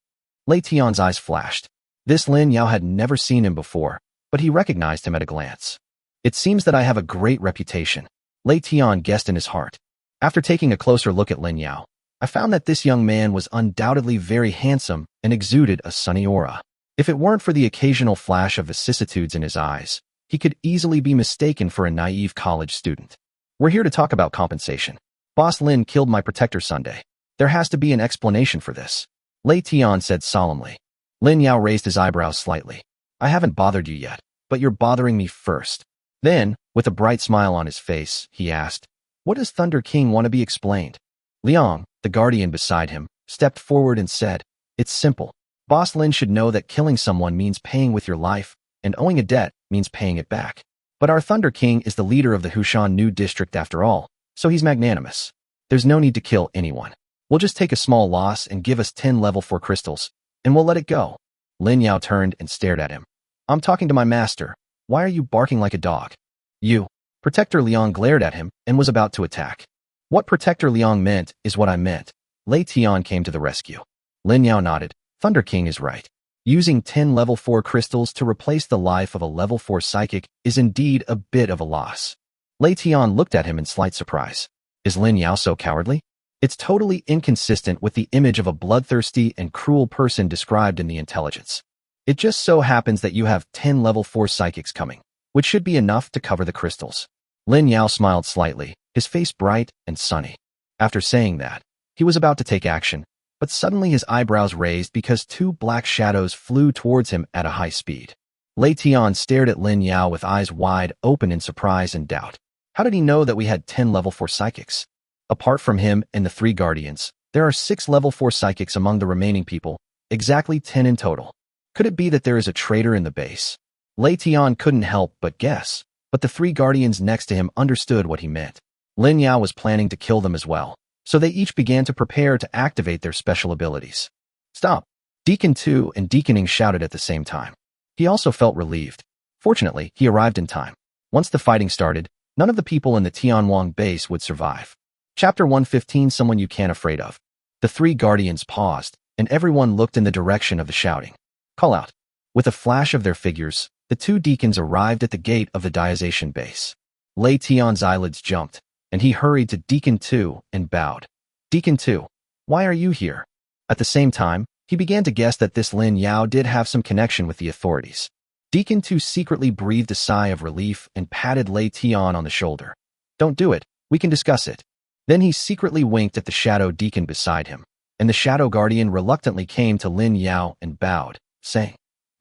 Lei Tian's eyes flashed. This Lin Yao had never seen him before, but he recognized him at a glance. It seems that I have a great reputation, Lei Tian guessed in his heart. After taking a closer look at Lin Yao, I found that this young man was undoubtedly very handsome and exuded a sunny aura. If it weren't for the occasional flash of vicissitudes in his eyes, he could easily be mistaken for a naive college student. We're here to talk about compensation. Boss Lin killed my protector Sunday. There has to be an explanation for this, Lei Tian said solemnly. Lin Yao raised his eyebrows slightly. I haven't bothered you yet, but you're bothering me first. Then, with a bright smile on his face, he asked, What does Thunder King want to be explained? Liang, the guardian beside him, stepped forward and said, It's simple. Boss Lin should know that killing someone means paying with your life, and owing a debt means paying it back. But our Thunder King is the leader of the Hushan New District after all, so he's magnanimous. There's no need to kill anyone. We'll just take a small loss and give us 10 level 4 crystals, and we'll let it go. Lin Yao turned and stared at him. I'm talking to my master. Why are you barking like a dog? You. Protector Liang glared at him and was about to attack. What Protector Liang meant is what I meant. Lei Tian came to the rescue. Lin Yao nodded. Thunder King is right. Using 10 level 4 crystals to replace the life of a level 4 psychic is indeed a bit of a loss. Lei Tian looked at him in slight surprise. Is Lin Yao so cowardly? It's totally inconsistent with the image of a bloodthirsty and cruel person described in the intelligence. It just so happens that you have 10 level 4 psychics coming, which should be enough to cover the crystals. Lin Yao smiled slightly, his face bright and sunny. After saying that, he was about to take action, but suddenly his eyebrows raised because 2 black shadows flew towards him at a high speed. Lei Tian stared at Lin Yao with eyes wide open in surprise and doubt. How did he know that we had 10 level 4 psychics? Apart from him and the 3 guardians, there are 6 level 4 psychics among the remaining people, exactly 10 in total. Could it be that there is a traitor in the base? Lei Tian couldn't help but guess, but the 3 guardians next to him understood what he meant. Lin Yao was planning to kill them as well, so they each began to prepare to activate their special abilities. Stop! Deacon 2 and Deaconing shouted at the same time. He also felt relieved. Fortunately, he arrived in time. Once the fighting started, none of the people in the Tianwang base would survive. Chapter 115 Someone You Can't Afraid of. The 3 guardians paused, and everyone looked in the direction of the shouting. Call out. With a flash of their figures, the 2 deacons arrived at the gate of the diazation base. Lei Tian's eyelids jumped, and he hurried to Deacon 2 and bowed. Deacon 2, why are you here? At the same time, he began to guess that this Lin Yao did have some connection with the authorities. Deacon 2 secretly breathed a sigh of relief and patted Lei Tian on the shoulder. Don't do it, we can discuss it. Then he secretly winked at the shadow deacon beside him, and the shadow guardian reluctantly came to Lin Yao and bowed, saying,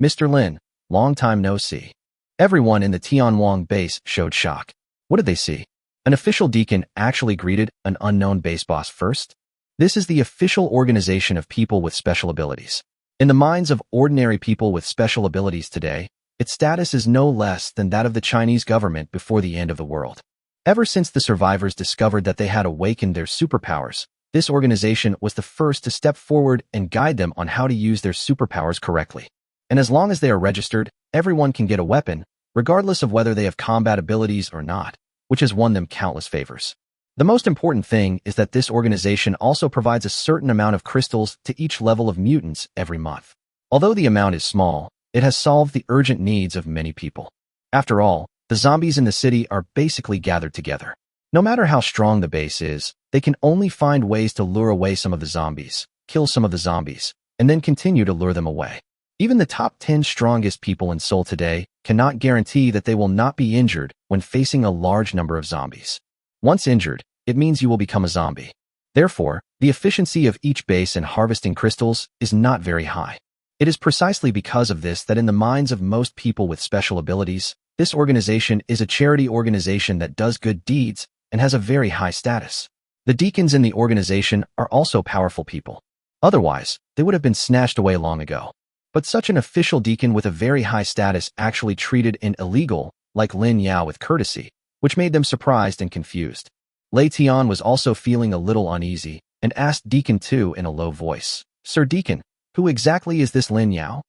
Mr. Lin, long time no see. Everyone in the Tianwang base showed shock. What did they see? An official deacon actually greeted an unknown base boss first? This is the official organization of people with special abilities. In the minds of ordinary people with special abilities today, its status is no less than that of the Chinese government before the end of the world. Ever since the survivors discovered that they had awakened their superpowers, this organization was the first to step forward and guide them on how to use their superpowers correctly. And as long as they are registered, everyone can get a weapon, regardless of whether they have combat abilities or not, which has won them countless favors. The most important thing is that this organization also provides a certain amount of crystals to each level of mutants every month. Although the amount is small, it has solved the urgent needs of many people. After all, the zombies in the city are basically gathered together. No matter how strong the base is, they can only find ways to lure away some of the zombies, kill some of the zombies, and then continue to lure them away. Even the top 10 strongest people in Seoul today cannot guarantee that they will not be injured when facing a large number of zombies. Once injured, it means you will become a zombie. Therefore, the efficiency of each base in harvesting crystals is not very high. It is precisely because of this that in the minds of most people with special abilities, this organization is a charity organization that does good deeds and has a very high status. The deacons in the organization are also powerful people. Otherwise, they would have been snatched away long ago. But such an official deacon with a very high status actually treated an illegal, like Lin Yao, with courtesy, which made them surprised and confused. Lei Tian was also feeling a little uneasy and asked Deacon 2 in a low voice, Sir Deacon, who exactly is this Lin Yao?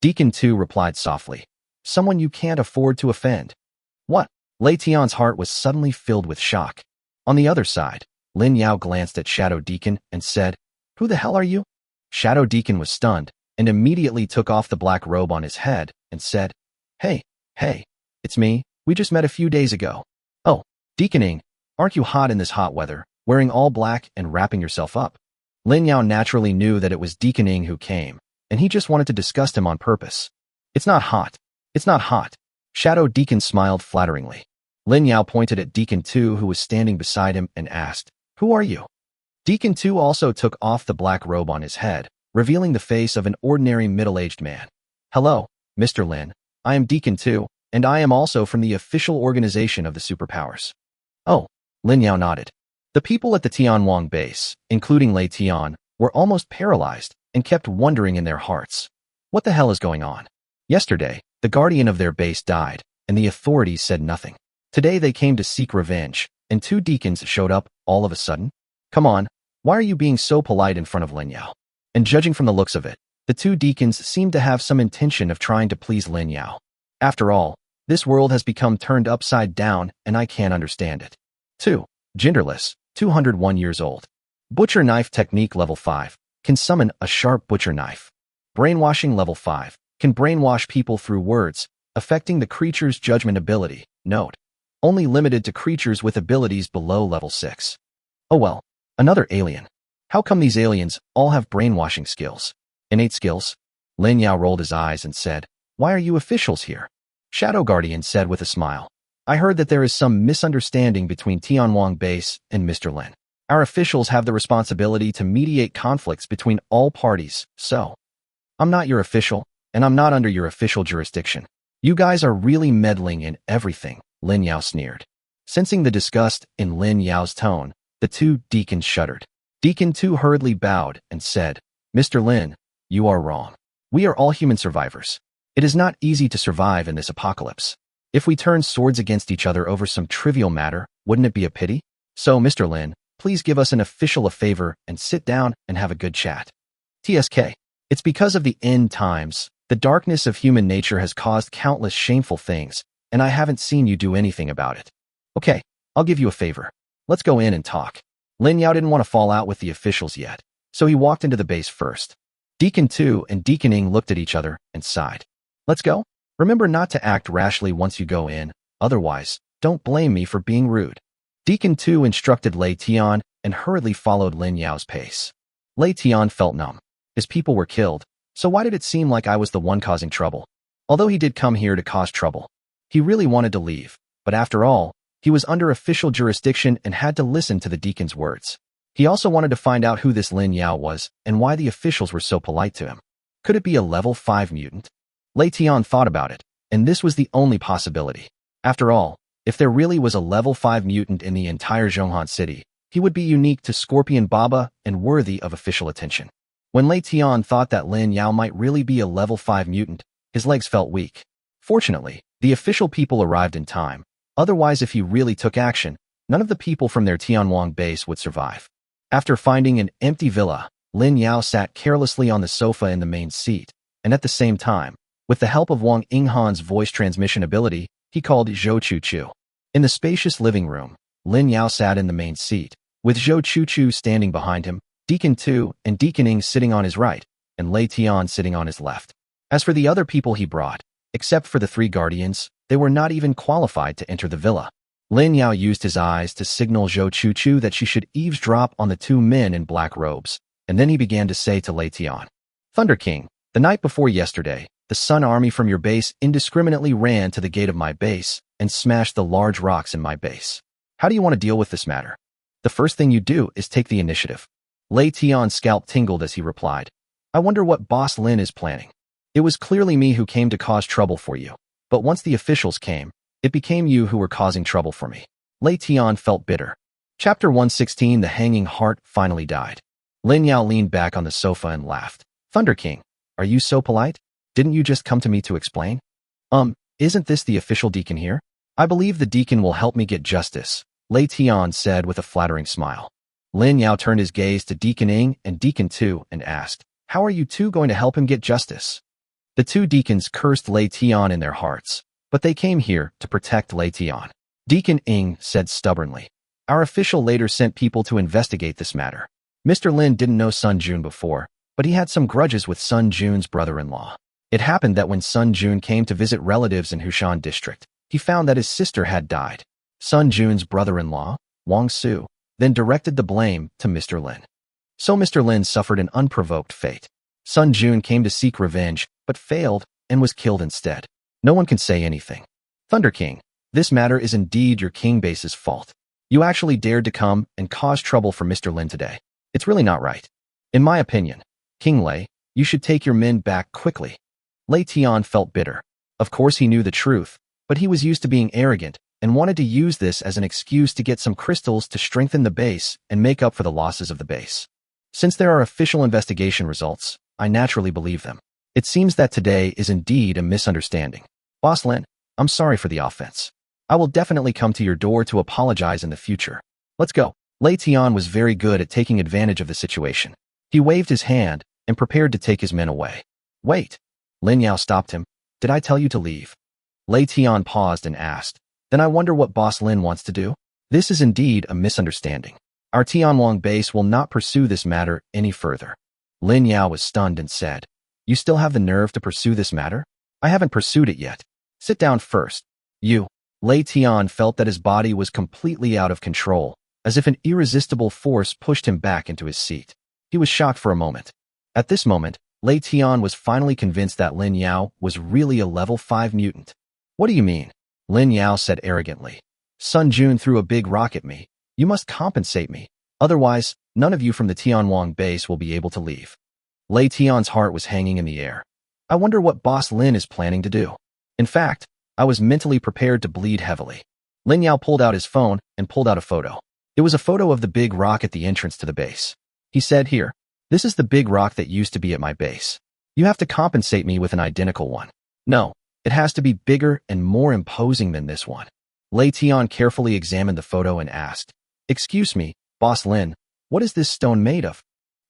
Deacon 2 replied softly, someone you can't afford to offend. What? Lei Tian's heart was suddenly filled with shock. On the other side, Lin Yao glanced at Shadow Deacon and said, Who the hell are you? Shadow Deacon was stunned and immediately took off the black robe on his head and said, Hey, it's me, we just met a few days ago. Oh, Deaconing, aren't you hot in this hot weather, wearing all black and wrapping yourself up? Lin Yao naturally knew that it was Deaconing who came, and he just wanted to disgust him on purpose. It's not hot. It's not hot. Shadow Deacon smiled flatteringly. Lin Yao pointed at Deacon 2 who was standing beside him and asked, Who are you? Deacon 2 also took off the black robe on his head, revealing the face of an ordinary middle-aged man. Hello, Mr. Lin. I am Deacon 2, and I am also from the official organization of the Superpowers. Oh, Lin Yao nodded. The people at the Tianwang base, including Lei Tian, were almost paralyzed and kept wondering in their hearts, what the hell is going on? Yesterday, the guardian of their base died, and the authorities said nothing. Today they came to seek revenge, and 2 deacons showed up all of a sudden. Come on, why are you being so polite in front of Lin Yao? And judging from the looks of it, the 2 deacons seemed to have some intention of trying to please Lin Yao. After all, this world has become turned upside down, and I can't understand it. 2. Genderless, 201 years old. Butcher knife technique level 5, can summon a sharp butcher knife. Brainwashing level 5, can brainwash people through words, affecting the creature's judgment ability. Note, only limited to creatures with abilities below level 6. Oh well, another alien. How come these aliens all have brainwashing skills? Innate skills? Lin Yao rolled his eyes and said, Why are you officials here? Shadow Guardian said with a smile, I heard that there is some misunderstanding between Tianwang base and Mr. Lin. Our officials have the responsibility to mediate conflicts between all parties, so I'm not your official, and I'm not under your official jurisdiction. You guys are really meddling in everything, Lin Yao sneered. Sensing the disgust in Lin Yao's tone, the 2 deacons shuddered. Deacon 2 hurriedly bowed and said, Mr. Lin, you are wrong. We are all human survivors. It is not easy to survive in this apocalypse. If we turn swords against each other over some trivial matter, wouldn't it be a pity? So, Mr. Lin, please give us an official a favor and sit down and have a good chat. TSK. It's because of the end times. The darkness of human nature has caused countless shameful things, and I haven't seen you do anything about it. Okay, I'll give you a favor. Let's go in and talk. Lin Yao didn't want to fall out with the officials yet, so he walked into the base first. Deacon 2 and Deaconing looked at each other and sighed. Let's go. Remember not to act rashly once you go in, otherwise, Don't blame me for being rude. Deacon 2 instructed Lei Tian and hurriedly followed Lin Yao's pace. Lei Tian felt numb. His people were killed, so why did it seem like I was the one causing trouble? Although he did come here to cause trouble. He really wanted to leave, but after all, he was under official jurisdiction and had to listen to the deacon's words. He also wanted to find out who this Lin Yao was and why the officials were so polite to him. Could it be a level 5 mutant? Lei Tian thought about it, and this was the only possibility. After all, if there really was a level 5 mutant in the entire Zhonghan city, he would be unique to Scorpion Baba and worthy of official attention. When Lei Tian thought that Lin Yao might really be a level 5 mutant, his legs felt weak. Fortunately, the official people arrived in time. Otherwise, if he really took action, none of the people from their Tianwang base would survive. After finding an empty villa, Lin Yao sat carelessly on the sofa in the main seat, and at the same time, with the help of Wang Yinghan's voice transmission ability, he called Zhou Chuchu. In the spacious living room, Lin Yao sat in the main seat, with Zhou Chuchu standing behind him, Deacon 2 and Deacon Ing sitting on his right, and Lei Tian sitting on his left. As for the other people he brought, except for the 3 guardians, they were not even qualified to enter the villa. Lin Yao used his eyes to signal Zhou Chuchu that she should eavesdrop on the 2 men in black robes, and then he began to say to Lei Tian, "Thunder King, the night before yesterday, the Sun Army from your base indiscriminately ran to the gate of my base and smashed the large rocks in my base. How do you want to deal with this matter? The first thing you do is take the initiative." Lei Tian's scalp tingled as he replied, "I wonder what Boss Lin is planning. It was clearly me who came to cause trouble for you, but once the officials came, it became you who were causing trouble for me." Lei Tian felt bitter. Chapter 116 The Hanging Heart finally died. Lin Yao leaned back on the sofa and laughed. "Thunder King, are you so polite? Didn't you just come to me to explain?" Isn't this the official deacon here? "I believe the deacon will help me get justice," Lei Tian said with a flattering smile. Lin Yao turned his gaze to Deacon Ing and Deacon 2 and asked, "How are you two going to help him get justice?" The 2 deacons cursed Lei Tian in their hearts, but they came here to protect Lei Tian. Deacon Ing said stubbornly, "Our official later sent people to investigate this matter. Mr. Lin didn't know Sun Jun before, but he had some grudges with Sun Jun's brother-in-law. It happened that when Sun Jun came to visit relatives in Hushan district, he found that his sister had died. Sun Jun's brother-in-law, Wang Su, then directed the blame to Mr. Lin. So Mr. Lin suffered an unprovoked fate. Sun Jun came to seek revenge, but failed and was killed instead. No one can say anything. Thunder King, this matter is indeed your king base's fault. You actually dared to come and cause trouble for Mr. Lin today. It's really not right. In my opinion, King Lei, you should take your men back quickly." Lei Tian felt bitter. Of course he knew the truth, but he was used to being arrogant and wanted to use this as an excuse to get some crystals to strengthen the base and make up for the losses of the base. Since there are official investigation results, I naturally believe them. It seems that today is indeed a misunderstanding. Boss Lin, I'm sorry for the offense. I will definitely come to your door to apologize in the future. Let's go. Lei Tian was very good at taking advantage of the situation. He waved his hand and prepared to take his men away. "Wait." Lin Yao stopped him. "Did I tell you to leave?" Lei Tian paused and asked, "Then I wonder what Boss Lin wants to do?" This is indeed a misunderstanding. Our Tianwang base will not pursue this matter any further. Lin Yao was stunned and said, "You still have the nerve to pursue this matter? I haven't pursued it yet. Sit down first." "You." Lei Tian felt that his body was completely out of control, as if an irresistible force pushed him back into his seat. He was shocked for a moment. At this moment, Lei Tian was finally convinced that Lin Yao was really a level 5 mutant. "What do you mean?" Lin Yao said arrogantly. "Sun Jun threw a big rock at me. You must compensate me. Otherwise, none of you from the Tianwang base will be able to leave." Lei Tian's heart was hanging in the air. I wonder what Boss Lin is planning to do. In fact, I was mentally prepared to bleed heavily. Lin Yao pulled out his phone and pulled out a photo. It was a photo of the big rock at the entrance to the base. He said, "Here, this is the big rock that used to be at my base. You have to compensate me with an identical one. No, it has to be bigger and more imposing than this one." Lei Tian carefully examined the photo and asked, "Excuse me, Boss Lin, what is this stone made of?"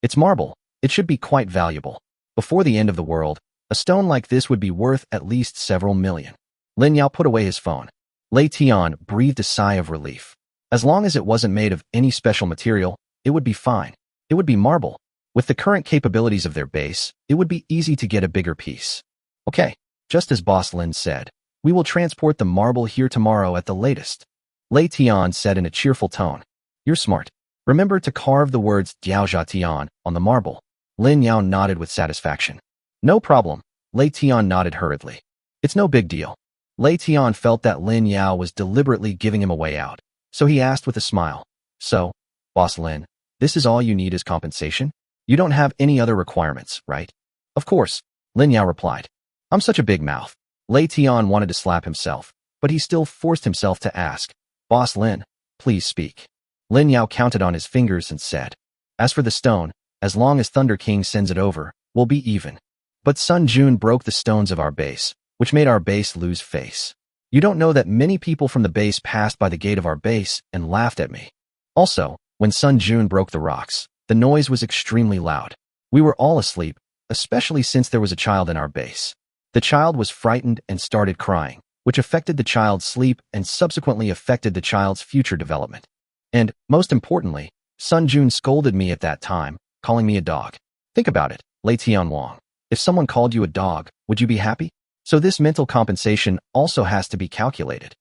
"It's marble. It should be quite valuable. Before the end of the world, a stone like this would be worth at least several million." Lin Yao put away his phone. Lei Tian breathed a sigh of relief. As long as it wasn't made of any special material, it would be fine. It would be marble. With the current capabilities of their base, it would be easy to get a bigger piece. Okay, just as Boss Lin said. We will transport the marble here tomorrow at the latest. Lei Tian said in a cheerful tone. You're smart. Remember to carve the words Diaojia Tian on the marble. Lin Yao nodded with satisfaction. No problem. Lei Tian nodded hurriedly. It's no big deal. Lei Tian felt that Lin Yao was deliberately giving him a way out, so he asked with a smile. So, Boss Lin, this is all you need as compensation? You don't have any other requirements, right? Of course, Lin Yao replied. I'm such a big mouth. Lei Tian wanted to slap himself, but he still forced himself to ask, Boss Lin, please speak. Lin Yao counted on his fingers and said, as for the stone, as long as Thunder King sends it over, we'll be even. But Sun Jun broke the stones of our base, which made our base lose face. You don't know that many people from the base passed by the gate of our base and laughed at me. Also, when Sun Jun broke the rocks, the noise was extremely loud. We were all asleep, especially since there was a child in our base. The child was frightened and started crying, which affected the child's sleep and subsequently affected the child's future development. And, most importantly, Sun Jun scolded me at that time, calling me a dog. Think about it, Lei Tian Wang. If someone called you a dog, would you be happy? So this mental compensation also has to be calculated.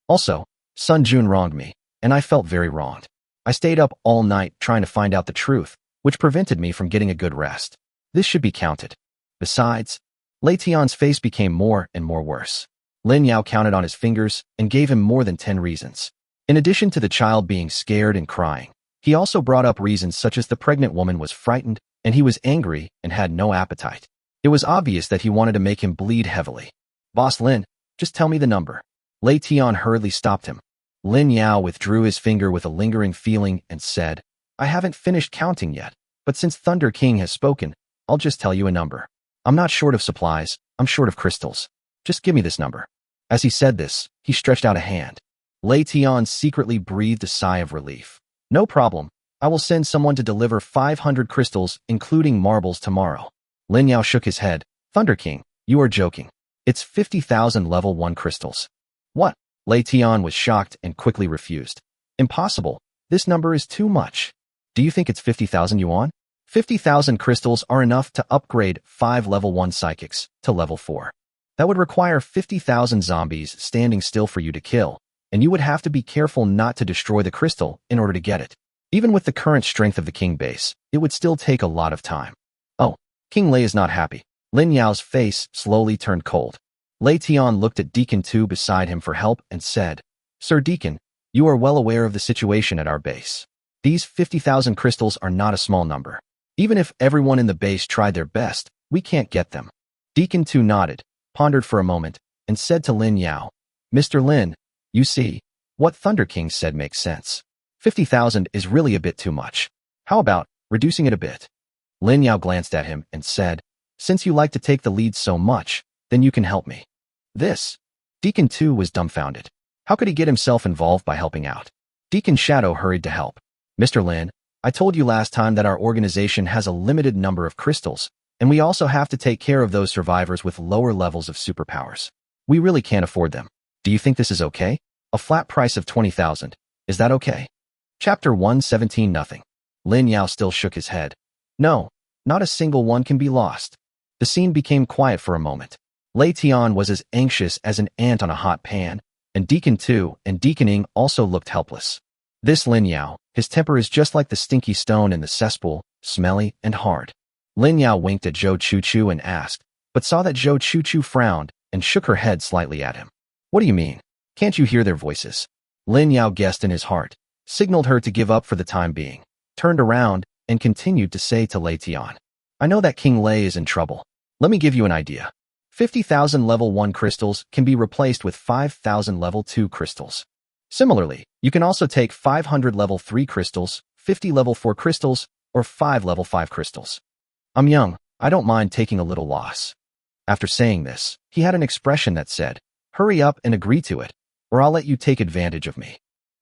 Also, Sun Jun wronged me, and I felt very wronged. I stayed up all night trying to find out the truth, which prevented me from getting a good rest. This should be counted. Besides, Lei Tian's face became more and more worse. Lin Yao counted on his fingers and gave him more than 10 reasons. In addition to the child being scared and crying, he also brought up reasons such as the pregnant woman was frightened and he was angry and had no appetite. It was obvious that he wanted to make him bleed heavily. Boss Lin, just tell me the number. Lei Tian hurriedly stopped him. Lin Yao withdrew his finger with a lingering feeling and said, I haven't finished counting yet, but since Thunder King has spoken, I'll just tell you a number. I'm not short of supplies, I'm short of crystals. Just give me this number. As he said this, he stretched out a hand. Lei Tian secretly breathed a sigh of relief. No problem. I will send someone to deliver 500 crystals, including marbles, tomorrow. Lin Yao shook his head. Thunder King, you are joking. It's 50,000 level 1 crystals. What? Lei Tian was shocked and quickly refused. Impossible. This number is too much. Do you think it's 50,000 yuan? 50,000 crystals are enough to upgrade 5 level 1 psychics to level 4. That would require 50,000 zombies standing still for you to kill, and you would have to be careful not to destroy the crystal in order to get it. Even with the current strength of the king base, it would still take a lot of time. Oh, King Lei is not happy. Lin Yao's face slowly turned cold. Lei Tian looked at Deacon 2 beside him for help and said, Sir Deacon, you are well aware of the situation at our base. These 50,000 crystals are not a small number. Even if everyone in the base tried their best, we can't get them. Deacon 2 nodded, pondered for a moment, and said to Lin Yao, Mr. Lin, you see, what Thunder King said makes sense. 50,000 is really a bit too much. How about reducing it a bit? Lin Yao glanced at him and said, since you like to take the lead so much, then you can help me. This. Deacon 2 was dumbfounded. How could he get himself involved by helping out? Deacon Shadow hurried to help. Mr. Lin, I told you last time that our organization has a limited number of crystals, and we also have to take care of those survivors with lower levels of superpowers. We really can't afford them. Do you think this is okay? A flat price of 20,000. Is that okay? Chapter 117 Nothing. Lin Yao still shook his head. No, not a single one can be lost. The scene became quiet for a moment. Lei Tian was as anxious as an ant on a hot pan, and Deacon 2 and Deaconing also looked helpless. This Lin Yao, his temper is just like the stinky stone in the cesspool, smelly and hard. Lin Yao winked at Zhou Chu and asked, but saw that Zhou Chu frowned and shook her head slightly at him. What do you mean? Can't you hear their voices? Lin Yao guessed in his heart, signaled her to give up for the time being, turned around, and continued to say to Lei Tian, I know that King Lei is in trouble. Let me give you an idea. 50,000 level 1 crystals can be replaced with 5,000 level 2 crystals. Similarly, you can also take 500 level 3 crystals, 50 level 4 crystals, or 5 level 5 crystals. I'm young, I don't mind taking a little loss. After saying this, he had an expression that said, hurry up and agree to it, or I'll let you take advantage of me.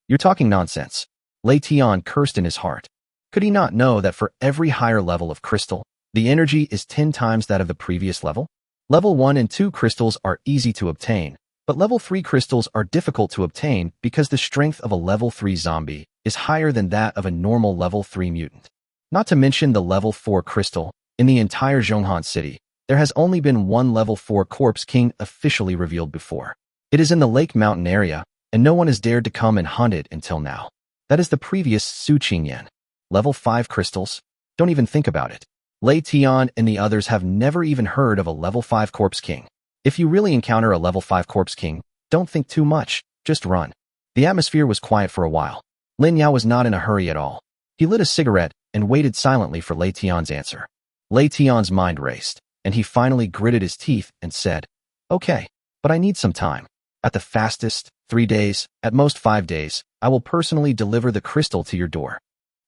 You're talking nonsense. Lei Tian cursed in his heart. Could he not know that for every higher level of crystal, the energy is 10 times that of the previous level? Level 1 and 2 crystals are easy to obtain, but level 3 crystals are difficult to obtain because the strength of a level 3 zombie is higher than that of a normal level 3 mutant. Not to mention the level 4 crystal, in the entire Zhonghan city, there has only been one level 4 corpse king officially revealed before. It is in the Lake Mountain area, and no one has dared to come and hunt it until now. That is the previous Su Qingyan. Level 5 crystals? Don't even think about it. Lei Tian and the others have never even heard of a level 5 corpse king. If you really encounter a level 5 corpse king, don't think too much, just run. The atmosphere was quiet for a while. Lin Yao was not in a hurry at all. He lit a cigarette and waited silently for Lei Tian's answer. Lei Tian's mind raced, and he finally gritted his teeth and said, "Okay, but I need some time. At the fastest, 3 days, at most 5 days, I will personally deliver the crystal to your door."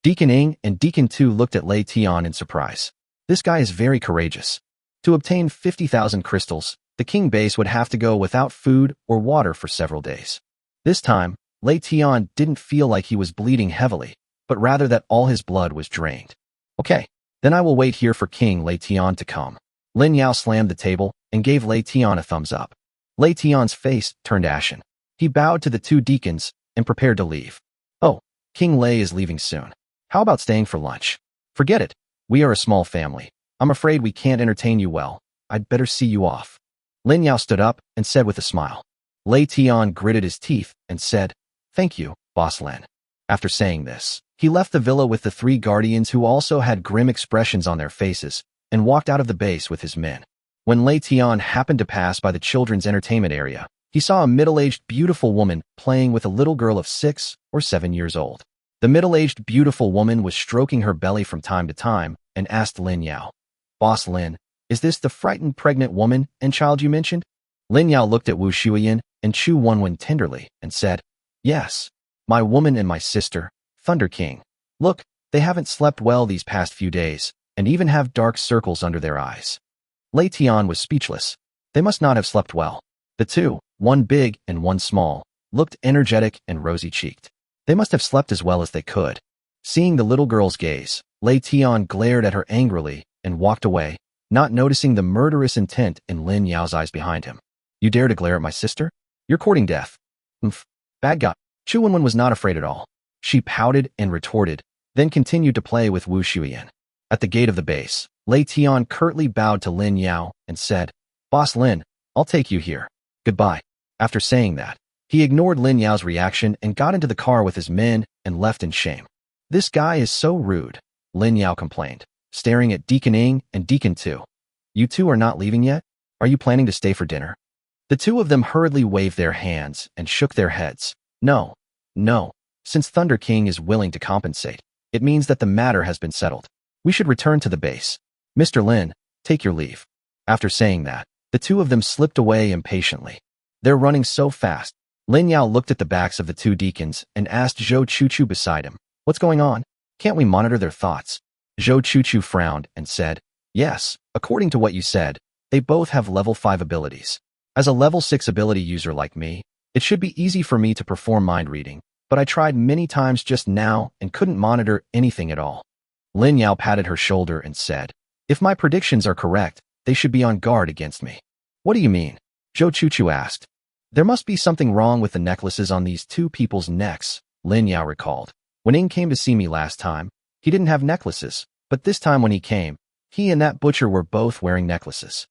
Deacon Ing and Deacon Tu looked at Lei Tian in surprise. This guy is very courageous. To obtain 50,000 crystals, the king base would have to go without food or water for several days. This time, Lei Tian didn't feel like he was bleeding heavily, but rather that all his blood was drained. "Okay, then I will wait here for King Lei Tian to come." Lin Yao slammed the table and gave Lei Tian a thumbs up. Lei Tian's face turned ashen. He bowed to the 2 deacons and prepared to leave. "Oh, King Lei is leaving soon. How about staying for lunch?" "Forget it. We are a small family. I'm afraid we can't entertain you well. I'd better see you off." Lin Yao stood up and said with a smile. Lei Tian gritted his teeth and said, "Thank you, Boss Lin." After saying this, he left the villa with the 3 guardians who also had grim expressions on their faces and walked out of the base with his men. When Lei Tian happened to pass by the children's entertainment area, he saw a middle-aged beautiful woman playing with a little girl of 6 or 7 years old. The middle-aged beautiful woman was stroking her belly from time to time and asked Lin Yao, "Boss Lin, is this the frightened pregnant woman and child you mentioned?" Lin Yao looked at Wu Shuyan and Chu Wenwen tenderly and said, "Yes, my woman and my sister, Thunder King. Look, they haven't slept well these past few days and even have dark circles under their eyes." Lei Tian was speechless. They must not have slept well. The 2, one big and one small, looked energetic and rosy-cheeked. They must have slept as well as they could. Seeing the little girl's gaze, Lei Tian glared at her angrily and walked away, not noticing the murderous intent in Lin Yao's eyes behind him. "You dare to glare at my sister? You're courting death." Bad guy." Chu Wenwen was not afraid at all. She pouted and retorted, then continued to play with Wu Shuyan. At the gate of the base, Lei Tian curtly bowed to Lin Yao and said, "Boss Lin, I'll take you here. Goodbye." After saying that, he ignored Lin Yao's reaction and got into the car with his men and left in shame. "This guy is so rude," Lin Yao complained, staring at Deacon Ing and Deacon Tu. "You 2 are not leaving yet? Are you planning to stay for dinner?" The 2 of them hurriedly waved their hands and shook their heads. No. Since Thunder King is willing to compensate, it means that the matter has been settled. We should return to the base. Mr. Lin, take your leave." After saying that, the 2 of them slipped away impatiently. "They're running so fast." Lin Yao looked at the backs of the 2 deacons and asked Zhou Chuchu beside him, "What's going on? Can't we monitor their thoughts?" Zhou Chuchu frowned and said, "Yes, according to what you said, they both have level 5 abilities. As a level 6 ability user like me, it should be easy for me to perform mind reading, but I tried many times just now and couldn't monitor anything at all." Lin Yao patted her shoulder and said, "If my predictions are correct, they should be on guard against me." "What do you mean?" Zhou Chuchu asked. "There must be something wrong with the necklaces on these 2 people's necks," Lin Yao recalled. "When Ing came to see me last time, he didn't have necklaces, but this time when he came, he and that butcher were both wearing necklaces.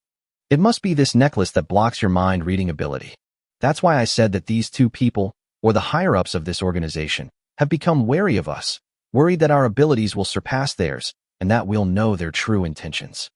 It must be this necklace that blocks your mind reading ability. That's why I said that these 2 people, or the higher-ups of this organization, have become wary of us, worried that our abilities will surpass theirs and that we'll know their true intentions."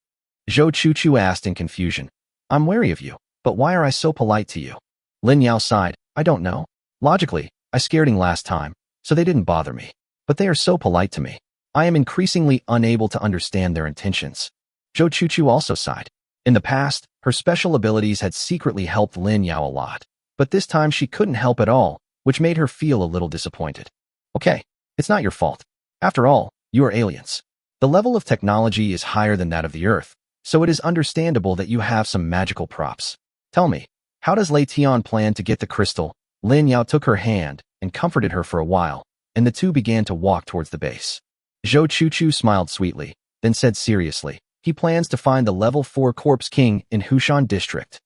Zhou Chuchu asked in confusion, "I'm wary of you, but why are I so polite to you?" Lin Yao sighed, "I don't know. Logically, I scared Ing last time, so they didn't bother me. But they are so polite to me. I am increasingly unable to understand their intentions." Zhou Chuchu also sighed. In the past, her special abilities had secretly helped Lin Yao a lot, but this time she couldn't help at all, which made her feel a little disappointed. "Okay, it's not your fault. After all, you are aliens. The level of technology is higher than that of the Earth, so it is understandable that you have some magical props. Tell me, how does Lei Tian plan to get the crystal?" Lin Yao took her hand and comforted her for a while, and the 2 began to walk towards the base. Zhou Chuchu smiled sweetly, then said seriously, "He plans to find the level 4 corpse king in Hushan district."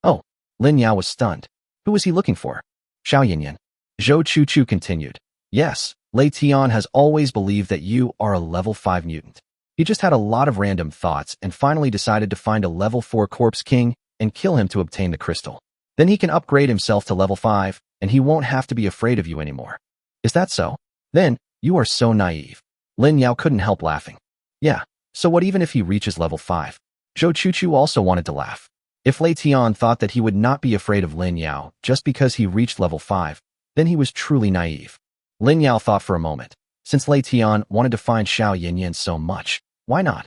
"Oh," Lin Yao was stunned. "Who is he looking for?" "Xiao Yinyan." Zhou Chuchu continued, "Yes, Lei Tian has always believed that you are a level 5 mutant. He just had a lot of random thoughts and finally decided to find a level 4 corpse king and kill him to obtain the crystal. Then he can upgrade himself to level 5, and he won't have to be afraid of you anymore. Is that so? Then, you are so naive. Lin Yao couldn't help laughing. Yeah, so what even if he reaches level 5? Zhou Chuchu also wanted to laugh. If Lei Tian thought that he would not be afraid of Lin Yao just because he reached level 5, then he was truly naive. Lin Yao thought for a moment. Since Lei Tian wanted to find Xiao Yinyan so much, why not?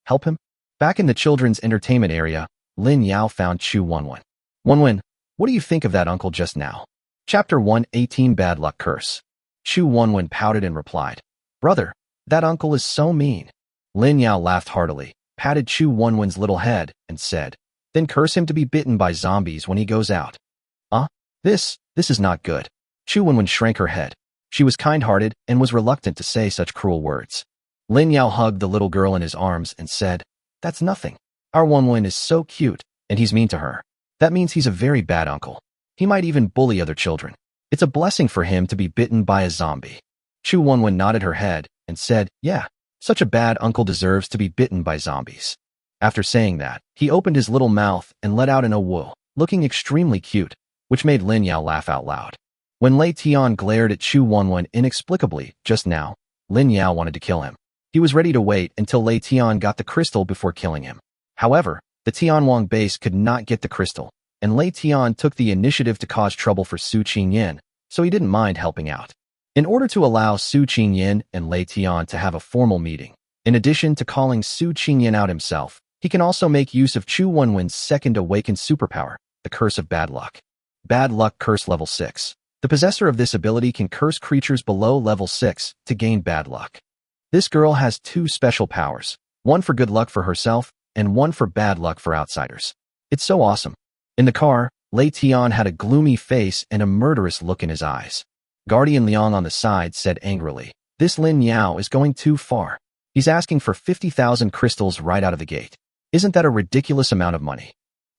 Help him? Back in the children's entertainment area, Lin Yao found Chu Wenwen. Wenwen, what do you think of that uncle just now? Chapter 118 Bad Luck Curse. Chu Wenwen pouted and replied, Brother, that uncle is so mean. Lin Yao laughed heartily, patted Chu Wenwen's little head, and said, Then curse him to be bitten by zombies when he goes out. This is not good. Chu Wenwen shrank her head. She was kind-hearted and was reluctant to say such cruel words. Lin Yao hugged the little girl in his arms and said, That's nothing. Our Wenwen is so cute, and he's mean to her. That means he's a very bad uncle. He might even bully other children. It's a blessing for him to be bitten by a zombie. Chu Wenwen nodded her head and said, Yeah, such a bad uncle deserves to be bitten by zombies. After saying that, he opened his little mouth and let out an "oh," looking extremely cute, which made Lin Yao laugh out loud. When Lei Tian glared at Chu Wenwen inexplicably just now, Lin Yao wanted to kill him. He was ready to wait until Lei Tian got the crystal before killing him. However, the Tianwang base could not get the crystal, and Lei Tian took the initiative to cause trouble for Su Qingyan, so he didn't mind helping out. In order to allow Su Qingyan and Lei Tian to have a formal meeting, in addition to calling Su Qingyan out himself, he can also make use of Chu Wenwen's second awakened superpower, the Curse of Bad Luck. Bad Luck Curse Level 6. The possessor of this ability can curse creatures below level 6 to gain bad luck. This girl has two special powers, one for good luck for herself and one for bad luck for outsiders. It's so awesome. In the car, Lei Tian had a gloomy face and a murderous look in his eyes. Guardian Liang on the side said angrily, This Lin Yao is going too far. He's asking for 50,000 crystals right out of the gate. Isn't that a ridiculous amount of money?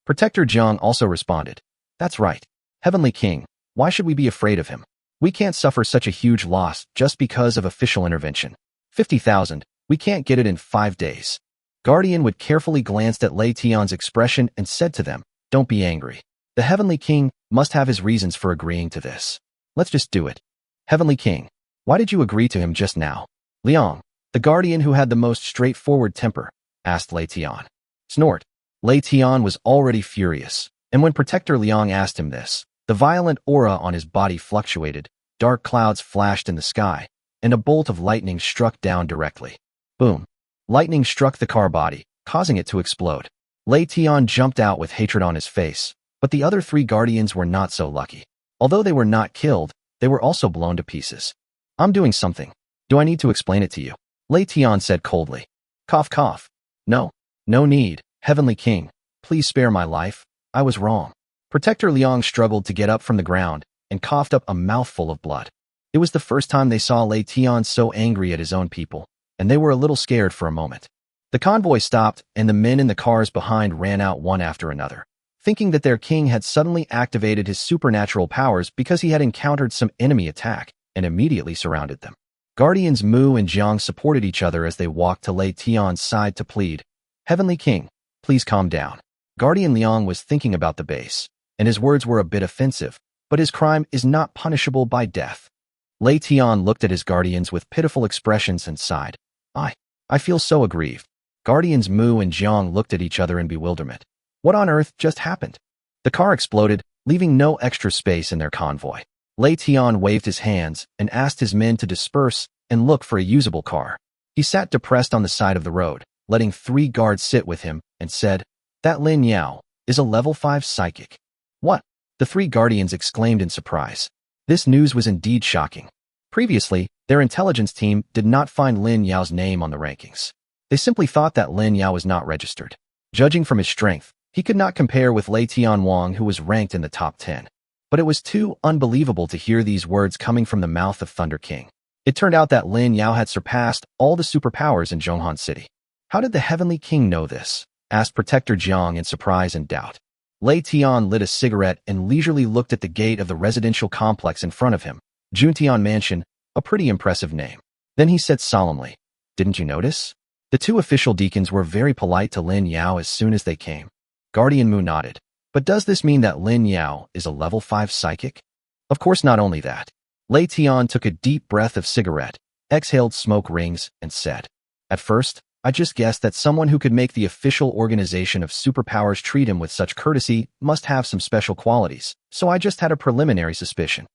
Protector Jiang also responded, That's right. Heavenly King, why should we be afraid of him? We can't suffer such a huge loss just because of official intervention. 50,000, we can't get it in 5 days. Guardian would carefully glanced at Lei Tian's expression and said to them, Don't be angry. The Heavenly King must have his reasons for agreeing to this. Let's just do it. Heavenly King, why did you agree to him just now? Liang, the Guardian who had the most straightforward temper, asked Lei Tian. Snort. Lei Tian was already furious, and when Protector Liang asked him this, the violent aura on his body fluctuated, dark clouds flashed in the sky, and a bolt of lightning struck down directly. Boom. Lightning struck the car body, causing it to explode. Lei Tian jumped out with hatred on his face, but the other 3 Guardians were not so lucky. Although they were not killed, they were also blown to pieces. I'm doing something. Do I need to explain it to you? Lei Tian said coldly. Cough cough. No need, Heavenly King. Please spare my life. I was wrong. Protector Liang struggled to get up from the ground and coughed up a mouthful of blood. It was the first time they saw Lei Tian so angry at his own people, and they were a little scared for a moment. The convoy stopped, and the men in the cars behind ran out one after another, thinking that their king had suddenly activated his supernatural powers because he had encountered some enemy attack and immediately surrounded them. Guardians Mu and Jiang supported each other as they walked to Lei Tian's side to plead, Heavenly King, please calm down. Guardian Liang was thinking about the base, and his words were a bit offensive, but his crime is not punishable by death. Lei Tian looked at his guardians with pitiful expressions and sighed. I feel so aggrieved. Guardians Mu and Jiang looked at each other in bewilderment. What on earth just happened? The car exploded, leaving no extra space in their convoy. Lei Tian waved his hands and asked his men to disperse and look for a usable car. He sat depressed on the side of the road, letting 3 guards sit with him, and said, That Lin Yao is a level 5 psychic. What? The 3 guardians exclaimed in surprise. This news was indeed shocking. Previously, their intelligence team did not find Lin Yao's name on the rankings. They simply thought that Lin Yao was not registered. Judging from his strength, he could not compare with Lei Tianwang, who was ranked in the top 10. But it was too unbelievable to hear these words coming from the mouth of Thunder King. It turned out that Lin Yao had surpassed all the superpowers in Zhonghan City. How did the Heavenly King know this? Asked Protector Jiang in surprise and doubt. Lei Tian lit a cigarette and leisurely looked at the gate of the residential complex in front of him, Juntian Mansion, a pretty impressive name. Then he said solemnly, Didn't you notice? The 2 official deacons were very polite to Lin Yao as soon as they came. Guardian Mu nodded. But does this mean that Lin Yao is a level 5 psychic? Of course, not only that. Lei Tian took a deep breath of cigarette, exhaled smoke rings, and said, "At first, I just guessed that someone who could make the official organization of Superpowers treat him with such courtesy must have some special qualities, so I just had a preliminary suspicion.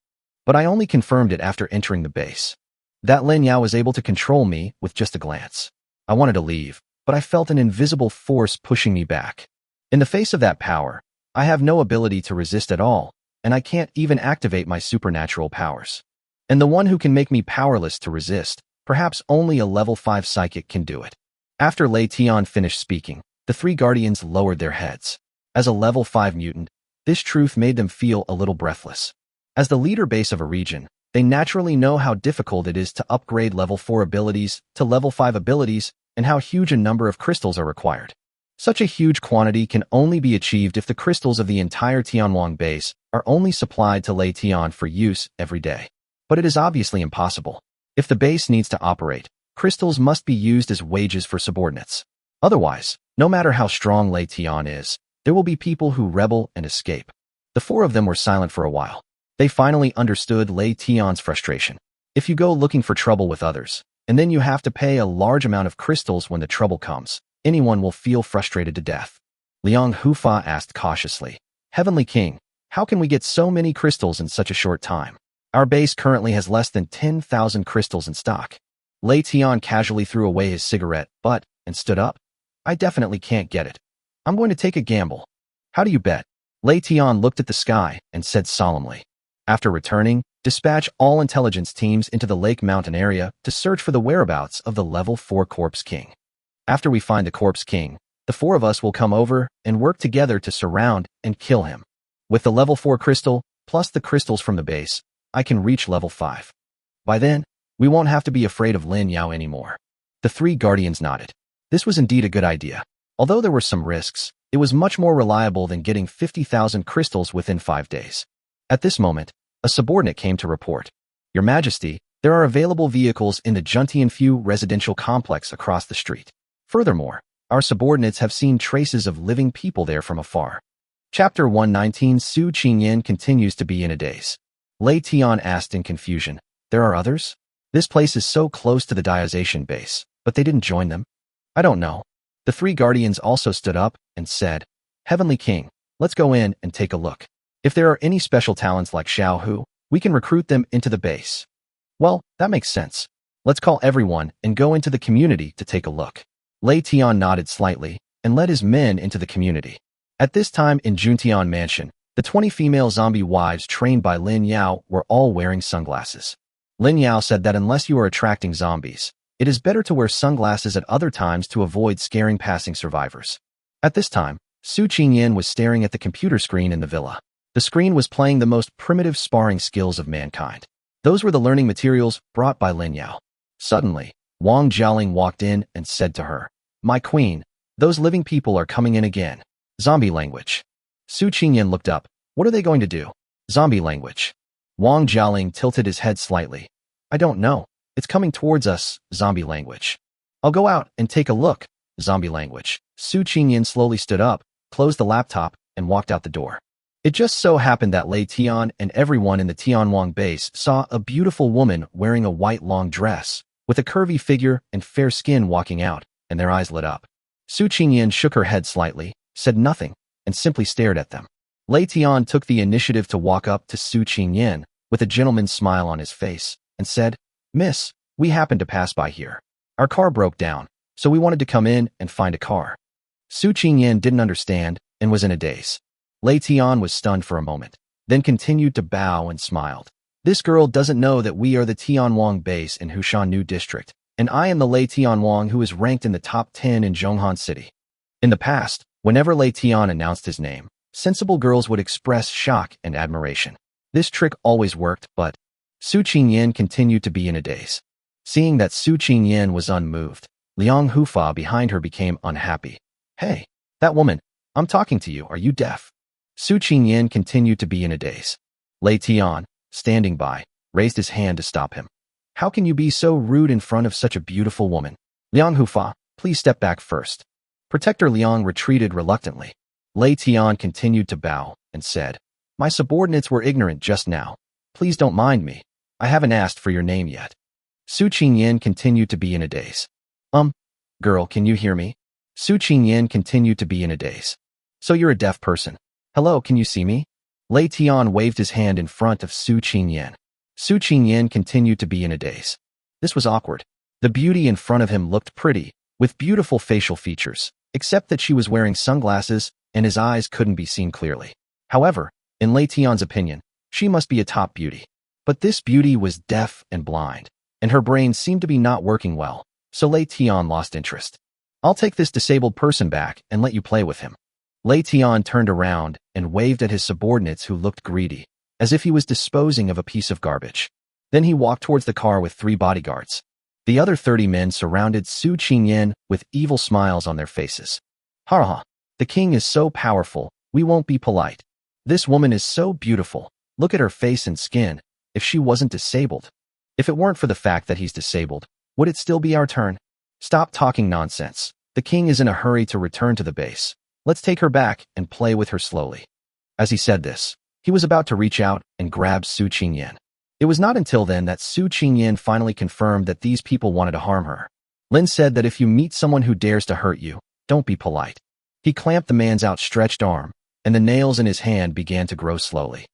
But I only confirmed it after entering the base. That Lin Yao was able to control me with just a glance. I wanted to leave, but I felt an invisible force pushing me back. In the face of that power, I have no ability to resist at all, and I can't even activate my supernatural powers. And the one who can make me powerless to resist, perhaps only a level 5 psychic can do it." After Lei Tian finished speaking, the three guardians lowered their heads. As a level 5 mutant, this truth made them feel a little breathless. As the leader base of a region, they naturally know how difficult it is to upgrade level 4 abilities to level 5 abilities and how huge a number of crystals are required. Such a huge quantity can only be achieved if the crystals of the entire Tianwang base are only supplied to Lei Tian for use every day. But it is obviously impossible. If the base needs to operate, crystals must be used as wages for subordinates. Otherwise, no matter how strong Lei Tian is, there will be people who rebel and escape. The four of them were silent for a while. They finally understood Lei Tian's frustration. If you go looking for trouble with others, and then you have to pay a large amount of crystals when the trouble comes, anyone will feel frustrated to death. Liang Hufa asked cautiously, "Heavenly King, how can we get so many crystals in such a short time? Our base currently has less than 10,000 crystals in stock." Lei Tian casually threw away his cigarette butt and stood up. "I definitely can't get it. I'm going to take a gamble." "How do you bet?" Lei Tian looked at the sky and said solemnly. "After returning, dispatch all intelligence teams into the Lake Mountain area to search for the whereabouts of the level 4 Corpse King. After we find the Corpse King, the four of us will come over and work together to surround and kill him. With the level 4 crystal, plus the crystals from the base, I can reach level 5. By then, we won't have to be afraid of Lin Yao anymore." The three guardians nodded. This was indeed a good idea. Although there were some risks, it was much more reliable than getting 50,000 crystals within 5 days. At this moment, a subordinate came to report. "Your Majesty, there are available vehicles in the Juntianfu residential complex across the street. Furthermore, our subordinates have seen traces of living people there from afar." Chapter 119. Su Qingyan continues to be in a daze. Lei Tian asked in confusion, "There are others? This place is so close to the Diazation base, but they didn't join them?" "I don't know." The three guardians also stood up and said, "Heavenly King, let's go in and take a look. If there are any special talents like Xiao Hu, we can recruit them into the base." "Well, that makes sense. Let's call everyone and go into the community to take a look." Lei Tian nodded slightly and led his men into the community. At this time in Juntian Mansion, the 20 female zombie wives trained by Lin Yao were all wearing sunglasses. Lin Yao said that unless you are attracting zombies, it is better to wear sunglasses at other times to avoid scaring passing survivors. At this time, Su Qingyan was staring at the computer screen in the villa. The screen was playing the most primitive sparring skills of mankind. Those were the learning materials brought by Lin Yao. Suddenly, Wang Jialing walked in and said to her, "My queen, those living people are coming in again." Zombie language. Su Qingyan looked up. "What are they going to do?" Zombie language. Wang Jialing tilted his head slightly. "I don't know. It's coming towards us." Zombie language. "I'll go out and take a look." Zombie language. Su Qingyan slowly stood up, closed the laptop, and walked out the door. It just so happened that Lei Tian and everyone in the Tianwang base saw a beautiful woman wearing a white long dress, with a curvy figure and fair skin walking out, and their eyes lit up. Su Qingyan shook her head slightly, said nothing, and simply stared at them. Lei Tian took the initiative to walk up to Su Qingyan, with a gentleman's smile on his face, and said, "Miss, we happened to pass by here. Our car broke down, so we wanted to come in and find a car." Su Qingyan didn't understand and was in a daze. Lei Tian was stunned for a moment, then continued to bow and smiled. "This girl doesn't know that we are the Tianwang base in Hushannu district, and I am the Lei Tianwang who is ranked in the top 10 in Zhonghan City." In the past, whenever Lei Tian announced his name, sensible girls would express shock and admiration. This trick always worked, but Su Qingyan continued to be in a daze. Seeing that Su Qingyan was unmoved, Liang Hufa behind her became unhappy. "Hey, that woman, I'm talking to you, are you deaf?" Su Qingyan continued to be in a daze. Lei Tian, standing by, raised his hand to stop him. "How can you be so rude in front of such a beautiful woman? Liang Hufa, please step back first." Protector Liang retreated reluctantly. Lei Tian continued to bow and said, "My subordinates were ignorant just now. Please don't mind me. I haven't asked for your name yet." Su Qingyan continued to be in a daze. Girl, can you hear me? Su Qingyan continued to be in a daze. So you're a deaf person. Hello, can you see me? Lei Tian waved his hand in front of Su Qingyan. Su Qingyan continued to be in a daze. This was awkward. The beauty in front of him looked pretty, with beautiful facial features, except that she was wearing sunglasses and his eyes couldn't be seen clearly. However, in Lei Tian's opinion, she must be a top beauty. But this beauty was deaf and blind, and her brain seemed to be not working well, so Lei Tian lost interest. "I'll take this disabled person back and let you play with him." Lei Tian turned around and waved at his subordinates who looked greedy, as if he was disposing of a piece of garbage. Then he walked towards the car with 3 bodyguards. The other 30 men surrounded Su Qingyan with evil smiles on their faces. "Ha ha, the king is so powerful, we won't be polite. This woman is so beautiful, look at her face and skin. If she wasn't disabled. If it weren't for the fact that he's disabled, would it still be our turn? Stop talking nonsense. The king is in a hurry to return to the base. Let's take her back and play with her slowly." As he said this, he was about to reach out and grab Su Qingyan. It was not until then that Su Qingyan finally confirmed that these people wanted to harm her. Lin said that if you meet someone who dares to hurt you, don't be polite. He clamped the man's outstretched arm, and the nails in his hand began to grow slowly.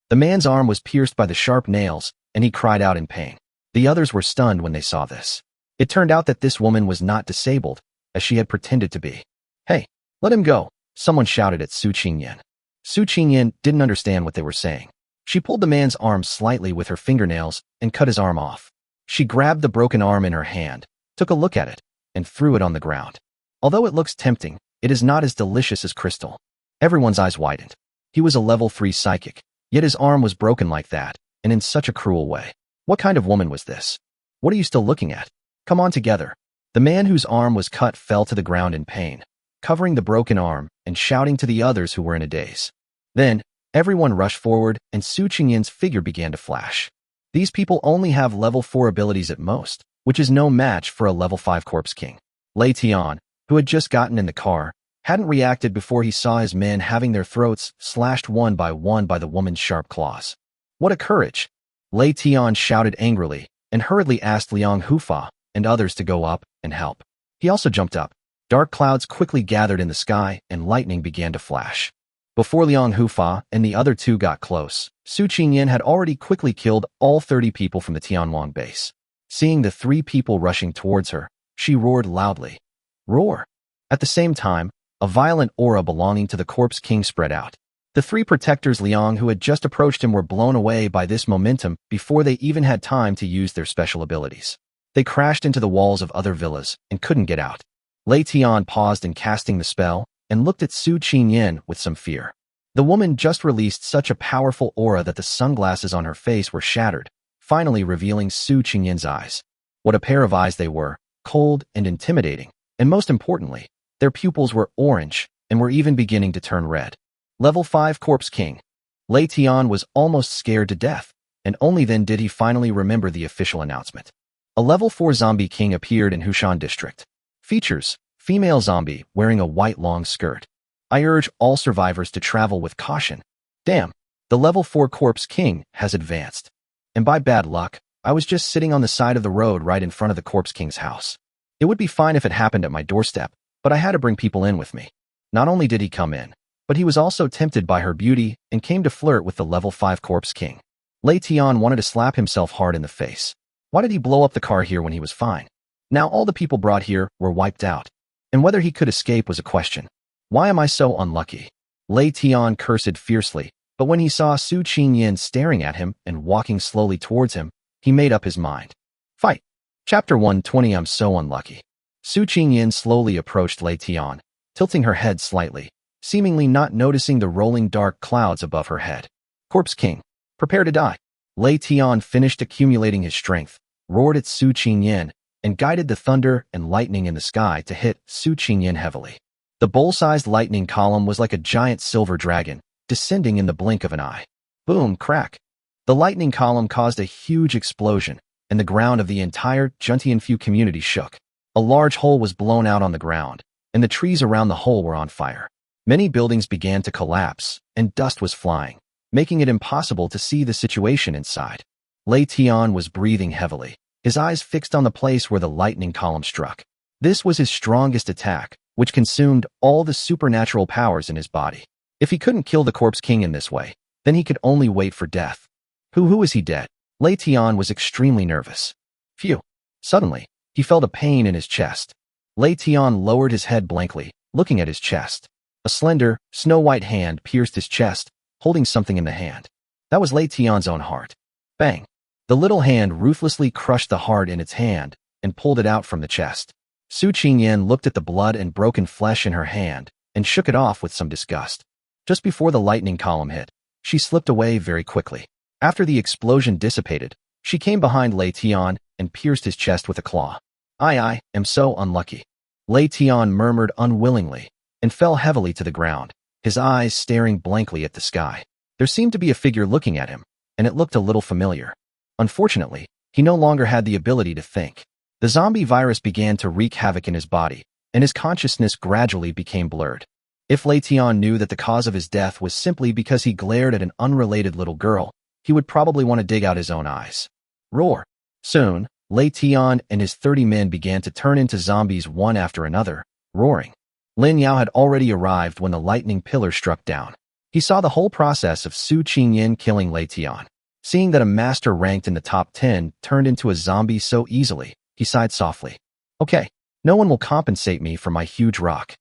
The man's arm was pierced by the sharp nails, and he cried out in pain. The others were stunned when they saw this. It turned out that this woman was not disabled, as she had pretended to be. "Hey, let him go," someone shouted at Su Qingyan. Su Qingyan didn't understand what they were saying. She pulled the man's arm slightly with her fingernails and cut his arm off. She grabbed the broken arm in her hand, took a look at it, and threw it on the ground. Although it looks tempting, it is not as delicious as crystal. Everyone's eyes widened. He was a level 3 psychic, yet his arm was broken like that, and in such a cruel way. What kind of woman was this? What are you still looking at? Come on together. The man whose arm was cut fell to the ground in pain, covering the broken arm and shouting to the others who were in a daze. Then, everyone rushed forward and Su Qingyan's figure began to flash. These people only have level 4 abilities at most, which is no match for a level 5 corpse king. Lei Tian, who had just gotten in the car, hadn't reacted before he saw his men having their throats slashed one by the woman's sharp claws. What a courage! Lei Tian shouted angrily and hurriedly asked Liang Hufa and others to go up and help. He also jumped up. Dark clouds quickly gathered in the sky and lightning began to flash. Before Liang Hufa and the other 2 got close, Su Qingyan had already quickly killed all 30 people from the Tianwang base. Seeing the 3 people rushing towards her, she roared loudly. Roar! At the same time, a violent aura belonging to the corpse king spread out. The 3 protectors Liang who had just approached him were blown away by this momentum before they even had time to use their special abilities. They crashed into the walls of other villas and couldn't get out. Lei Tian paused in casting the spell and looked at Su Qingyan with some fear. The woman just released such a powerful aura that the sunglasses on her face were shattered, finally revealing Su Qingyan's eyes. What a pair of eyes they were, cold and intimidating, and most importantly, their pupils were orange and were even beginning to turn red. Level 5 Corpse King. Lei Tian was almost scared to death, and only then did he finally remember the official announcement. A level 4 zombie king appeared in Hushan district. Features: female zombie wearing a white long skirt. I urge all survivors to travel with caution. Damn, the level 4 corpse king has advanced. And by bad luck, I was just sitting on the side of the road right in front of the corpse king's house. It would be fine if it happened at my doorstep, but I had to bring people in with me. Not only did he come in, but he was also tempted by her beauty and came to flirt with the level 5 corpse king. Lei Tian wanted to slap himself hard in the face. Why did he blow up the car here when he was fine? Now all the people brought here were wiped out, and whether he could escape was a question. Why am I so unlucky? Lei Tian cursed fiercely, but when he saw Su Qingyan staring at him and walking slowly towards him, he made up his mind. Fight! Chapter 120 I'm so unlucky. Su Qingyan slowly approached Lei Tian, tilting her head slightly, seemingly not noticing the rolling dark clouds above her head. Corpse King, prepare to die. Lei Tian finished accumulating his strength, roared at Su Qingyan, and guided the thunder and lightning in the sky to hit Su Qingyan heavily. The bowl-sized lightning column was like a giant silver dragon, descending in the blink of an eye. Boom, crack. The lightning column caused a huge explosion, and the ground of the entire Juntianfu community shook. A large hole was blown out on the ground, and the trees around the hole were on fire. Many buildings began to collapse, and dust was flying, making it impossible to see the situation inside. Lei Tian was breathing heavily, his eyes fixed on the place where the lightning column struck. This was his strongest attack, which consumed all the supernatural powers in his body. If he couldn't kill the Corpse King in this way, then he could only wait for death. Who is he dead? Lei Tian was extremely nervous. Phew. Suddenly, he felt a pain in his chest. Lei Tian lowered his head blankly, looking at his chest. A slender, snow-white hand pierced his chest, holding something in the hand. That was Lei Tian's own heart. Bang! The little hand ruthlessly crushed the heart in its hand and pulled it out from the chest. Su Qingyan looked at the blood and broken flesh in her hand and shook it off with some disgust. Just before the lightning column hit, she slipped away very quickly. After the explosion dissipated, she came behind Lei Tian and pierced his chest with a claw. I am so unlucky. Lei Tian murmured unwillingly and fell heavily to the ground, his eyes staring blankly at the sky. There seemed to be a figure looking at him, and it looked a little familiar. Unfortunately, he no longer had the ability to think. The zombie virus began to wreak havoc in his body, and his consciousness gradually became blurred. If Lei Tian knew that the cause of his death was simply because he glared at an unrelated little girl, he would probably want to dig out his own eyes. Roar! Soon, Lei Tian and his 30 men began to turn into zombies one after another, roaring. Lin Yao had already arrived when the lightning pillar struck down. He saw the whole process of Su Qingyan killing Lei Tian. Seeing that a master ranked in the top 10 turned into a zombie so easily, he sighed softly. Okay, no one will compensate me for my huge rock.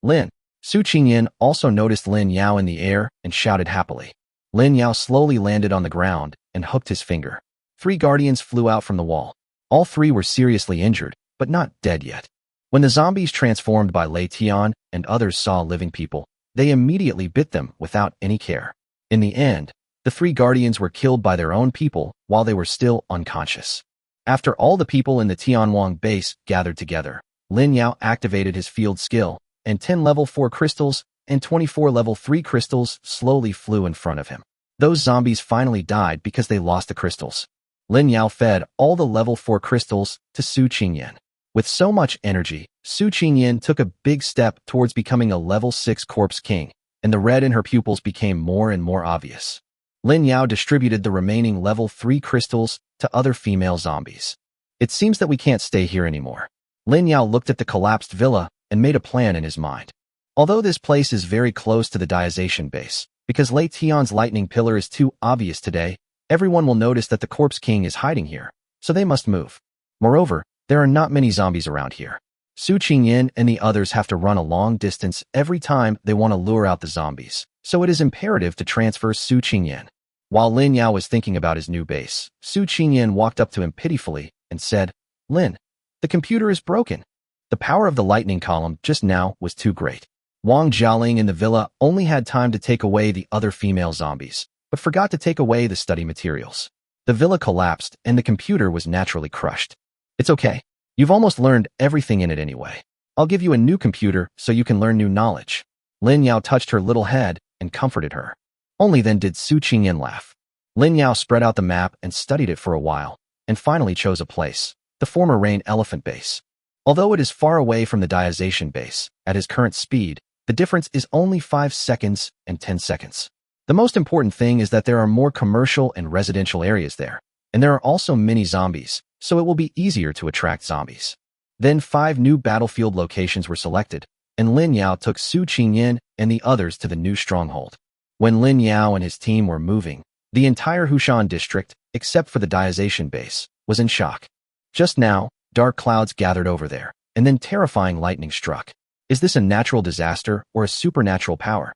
Lin. Su Qingyan also noticed Lin Yao in the air and shouted happily. Lin Yao slowly landed on the ground and hooked his finger. 3 guardians flew out from the wall. All 3 were seriously injured, but not dead yet. When the zombies transformed by Lei Tian and others saw living people, they immediately bit them without any care. In the end, the 3 guardians were killed by their own people while they were still unconscious. After all the people in the Tianwang base gathered together, Lin Yao activated his field skill, and 10 level 4 crystals and 24 level 3 crystals slowly flew in front of him. Those zombies finally died because they lost the crystals. Lin Yao fed all the level 4 crystals to Su Qingyan. With so much energy, Su Qingyan took a big step towards becoming a level 6 Corpse King, and the red in her pupils became more and more obvious. Lin Yao distributed the remaining level 3 crystals to other female zombies. It seems that we can't stay here anymore. Lin Yao looked at the collapsed villa and made a plan in his mind. Although this place is very close to the Diazation base, because Lei Tian's lightning pillar is too obvious today, everyone will notice that the Corpse King is hiding here, so they must move. Moreover, there are not many zombies around here. Su Qingyan and the others have to run a long distance every time they want to lure out the zombies, so it is imperative to transfer Su Qingyan. While Lin Yao was thinking about his new base, Su Qingyan walked up to him pitifully and said, Lin, the computer is broken. The power of the lightning column just now was too great. Wang Jialing in the villa only had time to take away the other female zombies, but forgot to take away the study materials. The villa collapsed and the computer was naturally crushed. It's okay. You've almost learned everything in it anyway. I'll give you a new computer so you can learn new knowledge. Lin Yao touched her little head and comforted her. Only then did Su Qingyan laugh. Lin Yao spread out the map and studied it for a while, and finally chose a place, the former Rain Elephant base. Although it is far away from the Diazation base, at his current speed, the difference is only 5 seconds and 10 seconds. The most important thing is that there are more commercial and residential areas there, and there are also many zombies, so it will be easier to attract zombies. Then 5 new battlefield locations were selected, and Lin Yao took Su Qingyan and the others to the new stronghold. When Lin Yao and his team were moving, the entire Hushan district, except for the Diazation base, was in shock. Just now, dark clouds gathered over there, and then terrifying lightning struck. Is this a natural disaster or a supernatural power?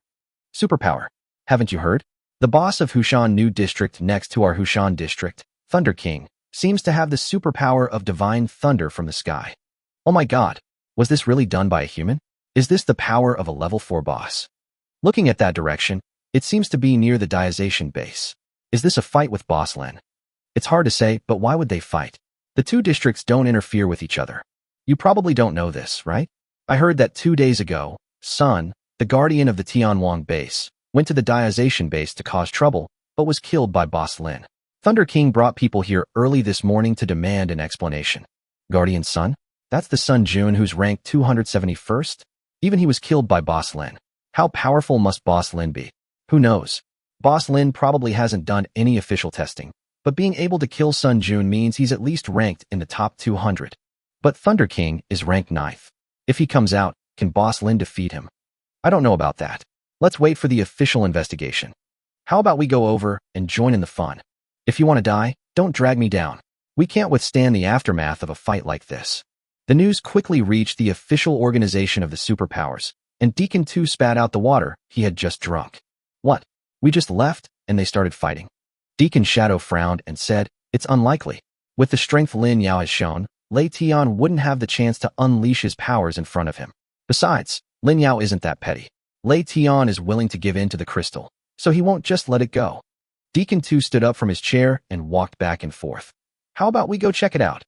Superpower. Haven't you heard? The boss of Hushan New District next to our Hushan District, Thunder King, seems to have the superpower of divine thunder from the sky. Oh my god, was this really done by a human? Is this the power of a level 4 boss? Looking at that direction, it seems to be near the Diazation base. Is this a fight with Boss Lin? It's hard to say, but why would they fight? The 2 districts don't interfere with each other. You probably don't know this, right? I heard that 2 days ago, Sun, the guardian of the Tianwang base, went to the Diazation base to cause trouble, but was killed by Boss Lin. Thunder King brought people here early this morning to demand an explanation. Guardian Sun? That's the Sun Jun who's ranked 271st? Even he was killed by Boss Lin. How powerful must Boss Lin be? Who knows? Boss Lin probably hasn't done any official testing, but being able to kill Sun Jun means he's at least ranked in the top 200. But Thunder King is ranked 9th. If he comes out, can Boss Lin defeat him? I don't know about that. Let's wait for the official investigation. How about we go over and join in the fun? If you want to die, don't drag me down. We can't withstand the aftermath of a fight like this. The news quickly reached the official organization of the Superpowers, and Deacon 2 spat out the water he had just drunk. What? We just left, and they started fighting? Deacon Shadow frowned and said, it's unlikely. With the strength Lin Yao has shown, Lei Tian wouldn't have the chance to unleash his powers in front of him. Besides, Lin Yao isn't that petty. Lei Tian is willing to give in to the crystal, so he won't just let it go. Deacon 2 stood up from his chair and walked back and forth. How about we go check it out?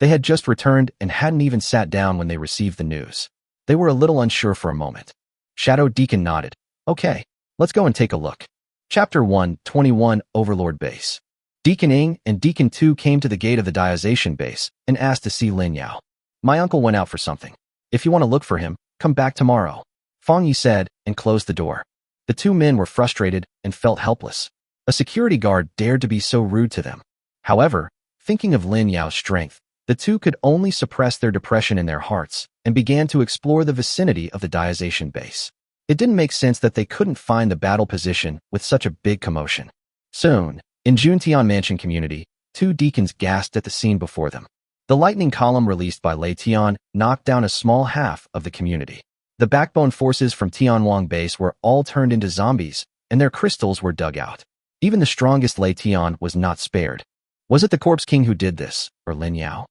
They had just returned and hadn't even sat down when they received the news. They were a little unsure for a moment. Shadow Deacon nodded. Okay, let's go and take a look. Chapter 121 Overlord Base. Deacon Ing and Deacon 2 came to the gate of the Diazation base and asked to see Lin Yao. My uncle went out for something. If you want to look for him, come back tomorrow. Fang Yi said and closed the door. The two men were frustrated and felt helpless. A security guard dared to be so rude to them. However, thinking of Lin Yao's strength, the two could only suppress their depression in their hearts and began to explore the vicinity of the Diazation base. It didn't make sense that they couldn't find the battle position with such a big commotion. Soon, in Juntian Mansion community, two deacons gasped at the scene before them. The lightning column released by Lei Tian knocked down a small half of the community. The backbone forces from Tianwang base were all turned into zombies, and their crystals were dug out. Even the strongest Lei Tian was not spared. Was it the Corpse King who did this, or Lin Yao?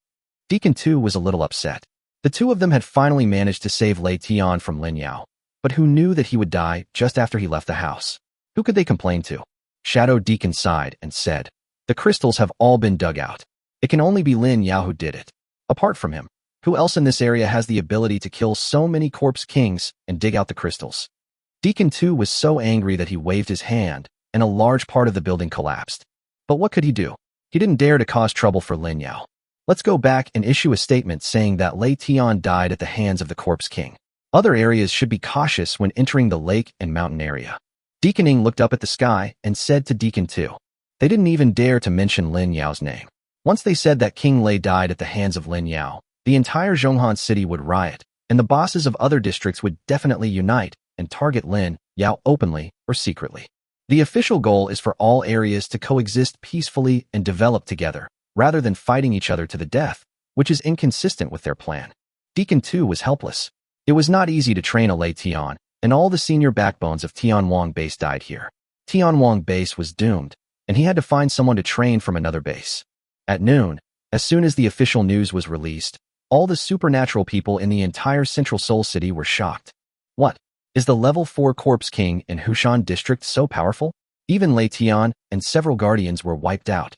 Deacon 2 was a little upset. The two of them had finally managed to save Lei Tian from Lin Yao, but who knew that he would die just after he left the house? Who could they complain to? Shadow Deacon sighed and said, the crystals have all been dug out. It can only be Lin Yao who did it. Apart from him, who else in this area has the ability to kill so many Corpse Kings and dig out the crystals? Deacon 2 was so angry that he waved his hand, and a large part of the building collapsed. But what could he do? He didn't dare to cause trouble for Lin Yao. Let's go back and issue a statement saying that Lei Tian died at the hands of the Corpse King. Other areas should be cautious when entering the lake and mountain area. Deacon Ing looked up at the sky and said to Deacon 2. They didn't even dare to mention Lin Yao's name. Once they said that King Lei died at the hands of Lin Yao, the entire Zhonghan city would riot, and the bosses of other districts would definitely unite and target Lin Yao openly or secretly. The official goal is for all areas to coexist peacefully and develop together, rather than fighting each other to the death, which is inconsistent with their plan. Deacon 2 was helpless. It was not easy to train a Lei Tian, and all the senior backbones of Tianwang base died here. Tianwang base was doomed, and he had to find someone to train from another base. At noon, as soon as the official news was released, all the supernatural people in the entire Central Seoul City were shocked. What? Is the level 4 Corpse King in Hushan District so powerful? Even Lei Tian and several guardians were wiped out.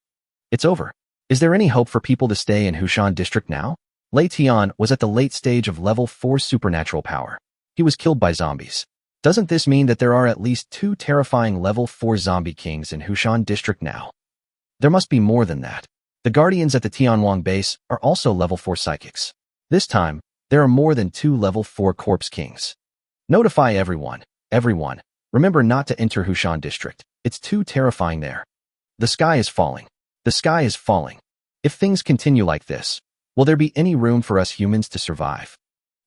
It's over. Is there any hope for people to stay in Hushan District now? Lei Tian was at the late stage of level 4 supernatural power. He was killed by zombies. Doesn't this mean that there are at least 2 terrifying level 4 zombie kings in Hushan District now? There must be more than that. The guardians at the Tianwang base are also level 4 psychics. This time, there are more than 2 level 4 Corpse Kings. Notify everyone. Everyone, remember not to enter Hushan District. It's too terrifying there. The sky is falling. The sky is falling. If things continue like this, will there be any room for us humans to survive?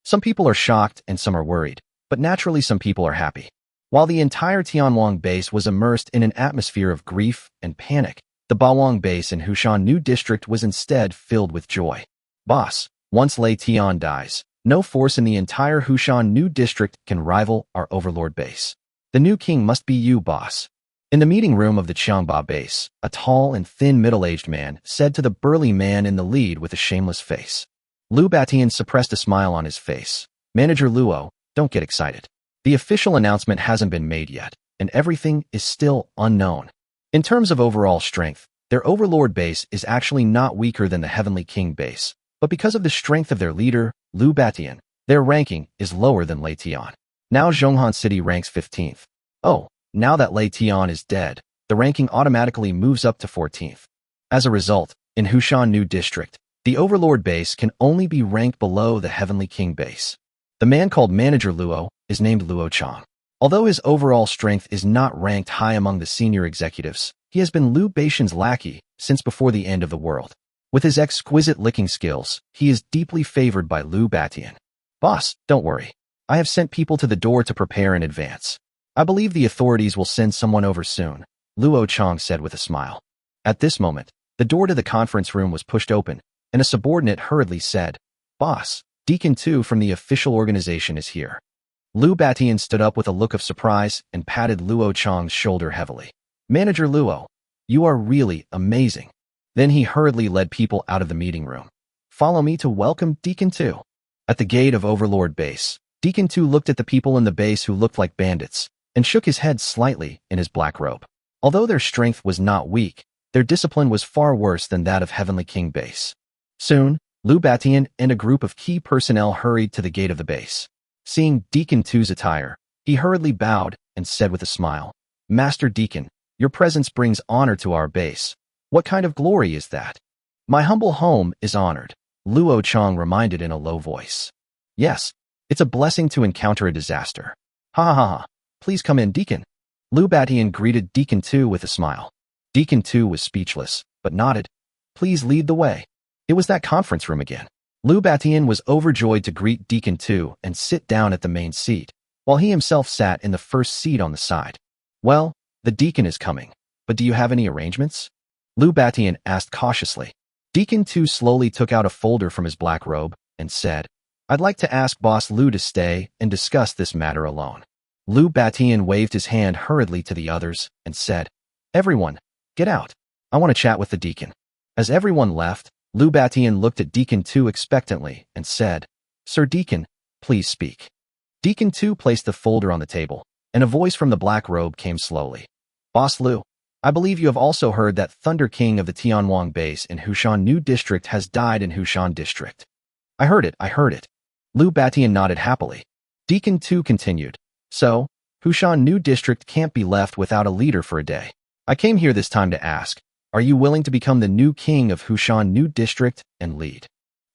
Some people are shocked and some are worried, but naturally some people are happy. While the entire Tianwang base was immersed in an atmosphere of grief and panic, the Bawang base in Hushan New District was instead filled with joy. Boss, once Lei Tian dies, no force in the entire Hushan New District can rival our Overlord base. The new king must be you, boss. In the meeting room of the Qiangba base, a tall and thin middle-aged man said to the burly man in the lead with a shameless face. Lu Batian suppressed a smile on his face. Manager Luo, don't get excited. The official announcement hasn't been made yet, and everything is still unknown. In terms of overall strength, their Overlord base is actually not weaker than the Heavenly King base, but because of the strength of their leader, Lu Batian, their ranking is lower than Lei Tian. Now Zhonghan City ranks 15th. Oh, now that Lei Tian is dead, the ranking automatically moves up to 14th. As a result, in Hushan New District, the Overlord base can only be ranked below the Heavenly King base. The man called Manager Luo is named Luo Chang. Although his overall strength is not ranked high among the senior executives, he has been Liu Beixian's lackey since before the end of the world. With his exquisite licking skills, he is deeply favored by Liu Beixian. Boss, don't worry. I have sent people to the door to prepare in advance. I believe the authorities will send someone over soon, Luo Chong said with a smile. At this moment, the door to the conference room was pushed open, and a subordinate hurriedly said, Boss, Deacon 2 from the official organization is here. Liu Beixian stood up with a look of surprise and patted Luo Chong's shoulder heavily. Manager Luo, you are really amazing. Then he hurriedly led people out of the meeting room. Follow me to welcome Deacon 2. At the gate of Overlord Base, Deacon 2 looked at the people in the base who looked like bandits and shook his head slightly in his black robe. Although their strength was not weak, their discipline was far worse than that of Heavenly King Base. Soon, Liu Beixian and a group of key personnel hurried to the gate of the base. Seeing Deacon 2's attire, he hurriedly bowed and said with a smile, Master Deacon, your presence brings honor to our base. What kind of glory is that? My humble home is honored, Luo Chong reminded in a low voice. Yes, it's a blessing to encounter a disaster. Ha ha ha ha. Please come in, Deacon. Liu Beixian greeted Deacon 2 with a smile. Deacon 2 was speechless, but nodded. Please lead the way. It was that conference room again. Liu Beixian was overjoyed to greet Deacon 2 and sit down at the main seat, while he himself sat in the first seat on the side. Well, the Deacon is coming, but do you have any arrangements? Liu Beixian asked cautiously. Deacon 2 slowly took out a folder from his black robe and said, I'd like to ask Boss Liu to stay and discuss this matter alone. Liu Beixian waved his hand hurriedly to the others and said, Everyone, get out. I want to chat with the Deacon. As everyone left, Liu Beixian looked at Deacon 2 expectantly and said, Sir Deacon, please speak. Deacon 2 placed the folder on the table, and a voice from the black robe came slowly. Boss Liu, I believe you have also heard that Thunder King of the Tianwang base in Hushan New District has died in Hushan District. I heard it. Liu Beixian nodded happily. Deacon 2 continued, So, Hushan New District can't be left without a leader for a day. I came here this time to ask, are you willing to become the new king of Hushan New District and lead?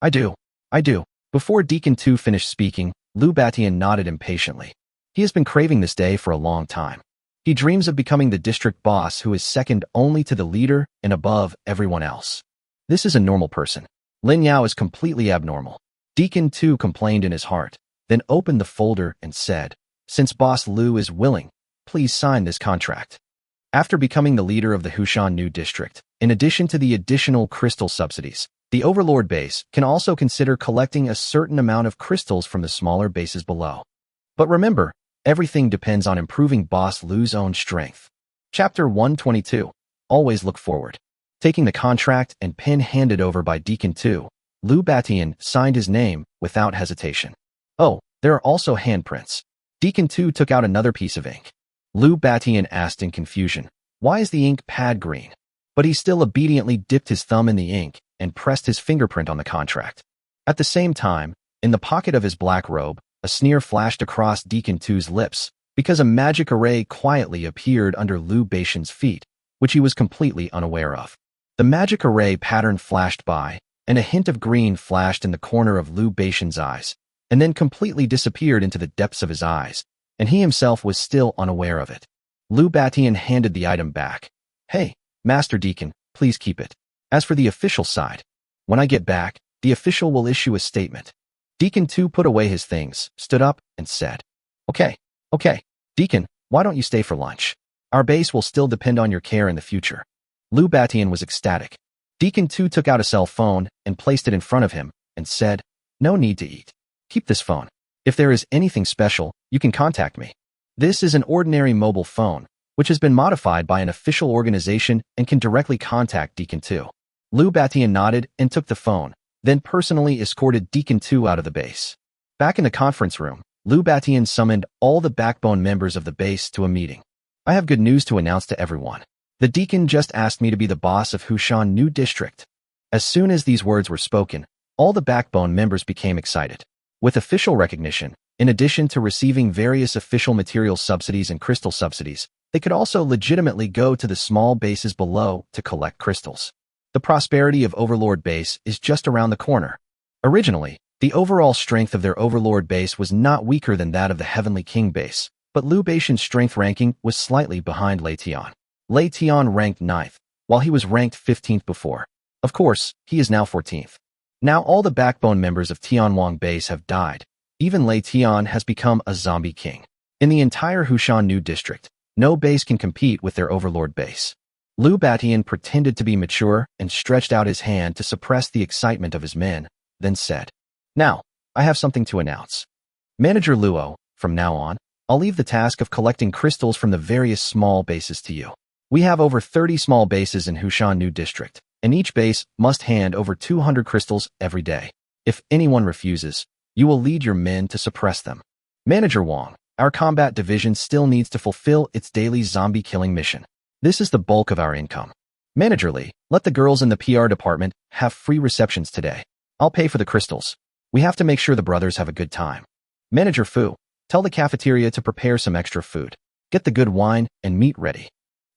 I do. Before Deacon 2 finished speaking, Liu Beixian nodded impatiently. He has been craving this day for a long time. He dreams of becoming the district boss who is second only to the leader and above everyone else. This is a normal person. Lin Yao is completely abnormal. Deacon 2 complained in his heart, then opened the folder and said, Since Boss Liu is willing, please sign this contract. After becoming the leader of the Hushan New District, in addition to the additional crystal subsidies, the Overlord base can also consider collecting a certain amount of crystals from the smaller bases below. But remember, everything depends on improving Boss Liu's own strength. Chapter 122. Always look forward. Taking the contract and pen handed over by Deacon 2, Liu Beixian signed his name without hesitation. Oh, there are also handprints. Deacon 2 took out another piece of ink. Liu Beixian asked in confusion, Why is the ink pad green? But he still obediently dipped his thumb in the ink and pressed his fingerprint on the contract. At the same time, in the pocket of his black robe, a sneer flashed across Deacon 2's lips because a magic array quietly appeared under Liu Beixian's feet, which he was completely unaware of. The magic array pattern flashed by, and a hint of green flashed in the corner of Liu Beixian's eyes, and then completely disappeared into the depths of his eyes, and he himself was still unaware of it. Liu Beixian handed the item back. Hey, Master Deacon, please keep it. As for the official side, when I get back, the official will issue a statement. Deacon 2 put away his things, stood up, and said, Okay, Deacon, why don't you stay for lunch? Our base will still depend on your care in the future. Liu Beixian was ecstatic. Deacon 2 took out a cell phone and placed it in front of him and said, No need to eat. Keep this phone. If there is anything special, you can contact me. This is an ordinary mobile phone, which has been modified by an official organization and can directly contact Deacon 2. Liu Beixian nodded and took the phone, then personally escorted Deacon 2 out of the base. Back in the conference room, Liu Beixian summoned all the backbone members of the base to a meeting. I have good news to announce to everyone. The Deacon just asked me to be the boss of Hushan New District. As soon as these words were spoken, all the backbone members became excited. With official recognition, in addition to receiving various official material subsidies and crystal subsidies, they could also legitimately go to the small bases below to collect crystals. The prosperity of Overlord Base is just around the corner. Originally, the overall strength of their Overlord Base was not weaker than that of the Heavenly King Base, but Liu Baishan's strength ranking was slightly behind Lei Tian. Lei Tian ranked 9th, while he was ranked 15th before. Of course, he is now 14th. Now all the backbone members of Tianwang base have died. Even Lei Tian has become a zombie king. In the entire Hushan New district, no base can compete with their overlord base. Liu Batian pretended to be mature and stretched out his hand to suppress the excitement of his men, then said, "Now, I have something to announce. Manager Luo, from now on, I'll leave the task of collecting crystals from the various small bases to you. We have over 30 small bases in Hushan New district, and each base must hand over 200 crystals every day. If anyone refuses, you will lead your men to suppress them. Manager Wang, our combat division still needs to fulfill its daily zombie killing mission. This is the bulk of our income. Manager Lee, let the girls in the PR department have free receptions today. I'll pay for the crystals. We have to make sure the brothers have a good time. Manager Fu, tell the cafeteria to prepare some extra food. Get the good wine and meat ready."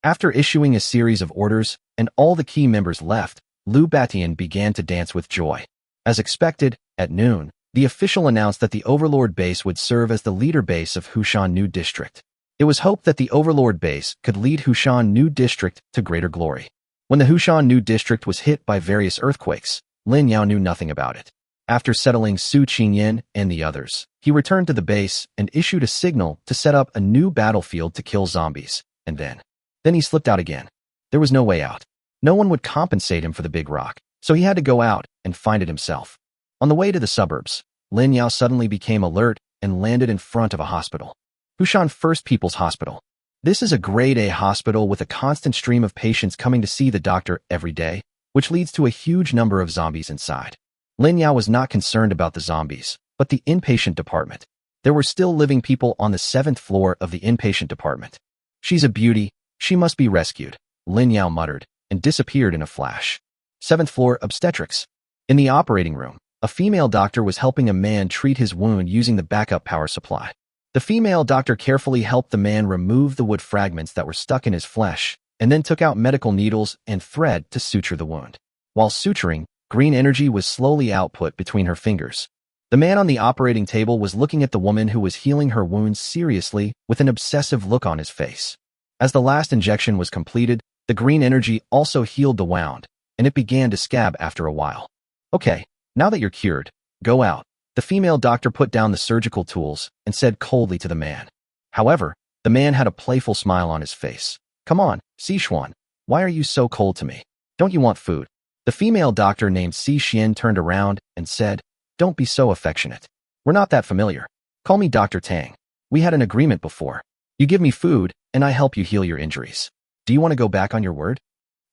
After issuing a series of orders and all the key members left, Liu Batian began to dance with joy. As expected, at noon, the official announced that the Overlord base would serve as the leader base of Hushan New District. It was hoped that the Overlord base could lead Hushan New District to greater glory. When the Hushan New District was hit by various earthquakes, Lin Yao knew nothing about it. After settling Su Qingyan and the others, he returned to the base and issued a signal to set up a new battlefield to kill zombies, and then he slipped out again. There was no way out. No one would compensate him for the big rock, so he had to go out and find it himself. On the way to the suburbs, Lin Yao suddenly became alert and landed in front of a hospital. Hushan First People's Hospital. This is a grade A hospital with a constant stream of patients coming to see the doctor every day, which leads to a huge number of zombies inside. Lin Yao was not concerned about the zombies, but the inpatient department. There were still living people on the 7th floor of the inpatient department. "She's a beauty. She must be rescued," Lin Yao muttered, and disappeared in a flash. 7th floor obstetrics. In the operating room, a female doctor was helping a man treat his wound using the backup power supply. The female doctor carefully helped the man remove the wood fragments that were stuck in his flesh, and then took out medical needles and thread to suture the wound. While suturing, green energy was slowly output between her fingers. The man on the operating table was looking at the woman who was healing her wounds seriously with an obsessive look on his face. As the last injection was completed, the green energy also healed the wound, and it began to scab after a while. "Okay, now that you're cured, go out." The female doctor put down the surgical tools and said coldly to the man. However, the man had a playful smile on his face. "Come on, Sichuan, why are you so cold to me? Don't you want food?" The female doctor named Si Xian turned around and said, "Don't be so affectionate. We're not that familiar. Call me Dr. Tang. We had an agreement before. You give me food, and I help you heal your injuries. Do you want to go back on your word?"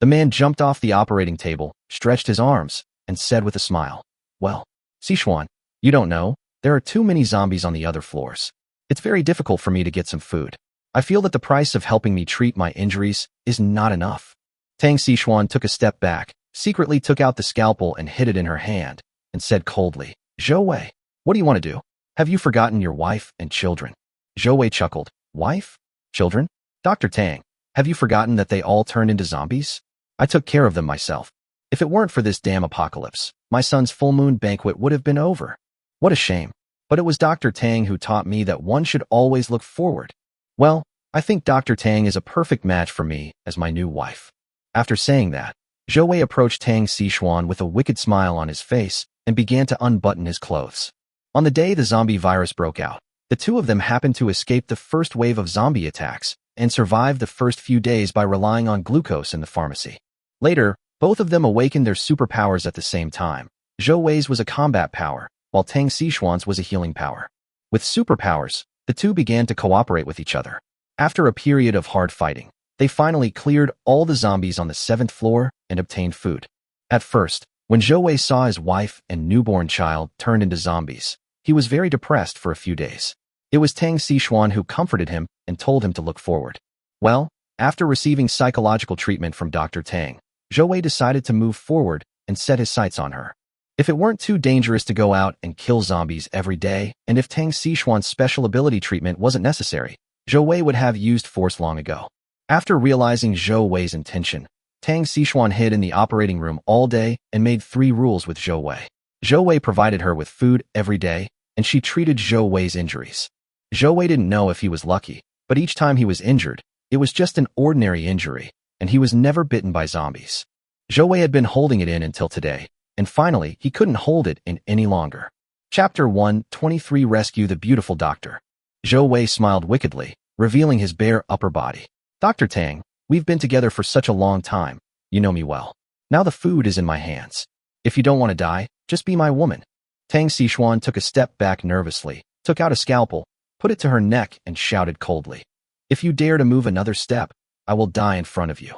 The man jumped off the operating table, stretched his arms, and said with a smile, "Well, Sichuan, you don't know, there are too many zombies on the other floors. It's very difficult for me to get some food. I feel that the price of helping me treat my injuries is not enough." Tang Sichuan took a step back, secretly took out the scalpel and hid it in her hand, and said coldly, "Zhou Wei, what do you want to do? Have you forgotten your wife and children?" Zhou Wei chuckled. "Wife? Children? Dr. Tang, have you forgotten that they all turned into zombies? I took care of them myself. If it weren't for this damn apocalypse, my son's full moon banquet would have been over. What a shame. But it was Dr. Tang who taught me that one should always look forward. Well, I think Dr. Tang is a perfect match for me as my new wife." After saying that, Zhou Wei approached Tang Sichuan with a wicked smile on his face and began to unbutton his clothes. On the day the zombie virus broke out, the two of them happened to escape the first wave of zombie attacks and survived the first few days by relying on glucose in the pharmacy. Later, both of them awakened their superpowers at the same time. Zhou Wei's was a combat power, while Tang Sichuan's was a healing power. With superpowers, the two began to cooperate with each other. After a period of hard fighting, they finally cleared all the zombies on the 7th floor and obtained food. At first, when Zhou Wei saw his wife and newborn child turned into zombies, he was very depressed for a few days. It was Tang Sichuan who comforted him and told him to look forward. Well, after receiving psychological treatment from Dr. Tang, Zhou Wei decided to move forward and set his sights on her. If it weren't too dangerous to go out and kill zombies every day, and if Tang Sichuan's special ability treatment wasn't necessary, Zhou Wei would have used force long ago. After realizing Zhou Wei's intention, Tang Sichuan hid in the operating room all day and made 3 rules with Zhou Wei. Zhou Wei provided her with food every day, and she treated Zhou Wei's injuries. Zhou Wei didn't know if he was lucky, but each time he was injured, it was just an ordinary injury, and he was never bitten by zombies. Zhou Wei had been holding it in until today, and finally, he couldn't hold it in any longer. Chapter 123 Rescue the Beautiful Doctor. Zhou Wei smiled wickedly, revealing his bare upper body. Dr. Tang, we've been together for such a long time. You know me well. Now the food is in my hands. If you don't want to die, just be my woman. Tang Xishuan took a step back nervously, took out a scalpel, put it to her neck, and shouted coldly, "If you dare to move another step, I will die in front of you."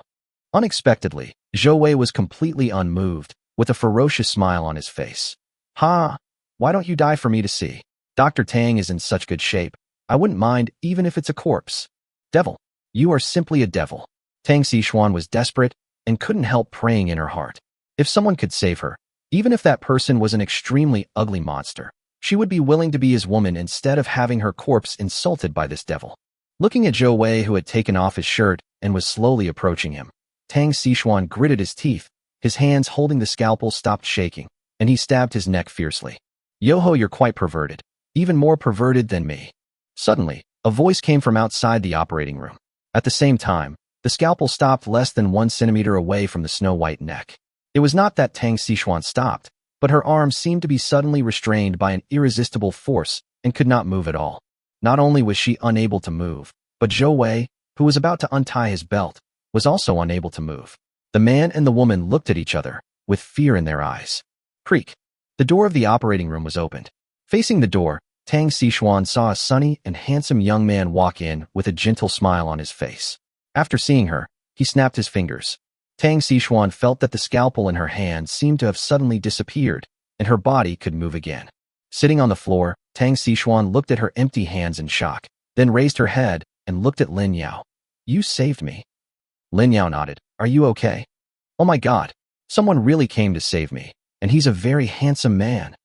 Unexpectedly, Zhou Wei was completely unmoved, with a ferocious smile on his face. "Ha! Why don't you die for me to see? Dr. Tang is in such good shape. I wouldn't mind even if it's a corpse." "Devil, you are simply a devil." Tang Xishuan was desperate and couldn't help praying in her heart. If someone could save her, even if that person was an extremely ugly monster, she would be willing to be his woman instead of having her corpse insulted by this devil. Looking at Zhou Wei, who had taken off his shirt and was slowly approaching him, Tang Xishuan gritted his teeth, his hands holding the scalpel stopped shaking, and he stabbed his neck fiercely. "Yoho, you're quite perverted, even more perverted than me." Suddenly, a voice came from outside the operating room. At the same time, the scalpel stopped less than 1 centimeter away from the snow-white neck. It was not that Tang Xishuan stopped, but her arms seemed to be suddenly restrained by an irresistible force and could not move at all. Not only was she unable to move, but Zhou Wei, who was about to untie his belt, was also unable to move. The man and the woman looked at each other, with fear in their eyes. Creak. The door of the operating room was opened. Facing the door, Tang Xishuan saw a sunny and handsome young man walk in with a gentle smile on his face. After seeing her, he snapped his fingers. Tang Xishuan felt that the scalpel in her hand seemed to have suddenly disappeared, and her body could move again. Sitting on the floor, Tang Xishuan looked at her empty hands in shock, then raised her head and looked at Lin Yao. "You saved me." Lin Yao nodded. "Are you okay?" "Oh my god. Someone really came to save me, and he's a very handsome man."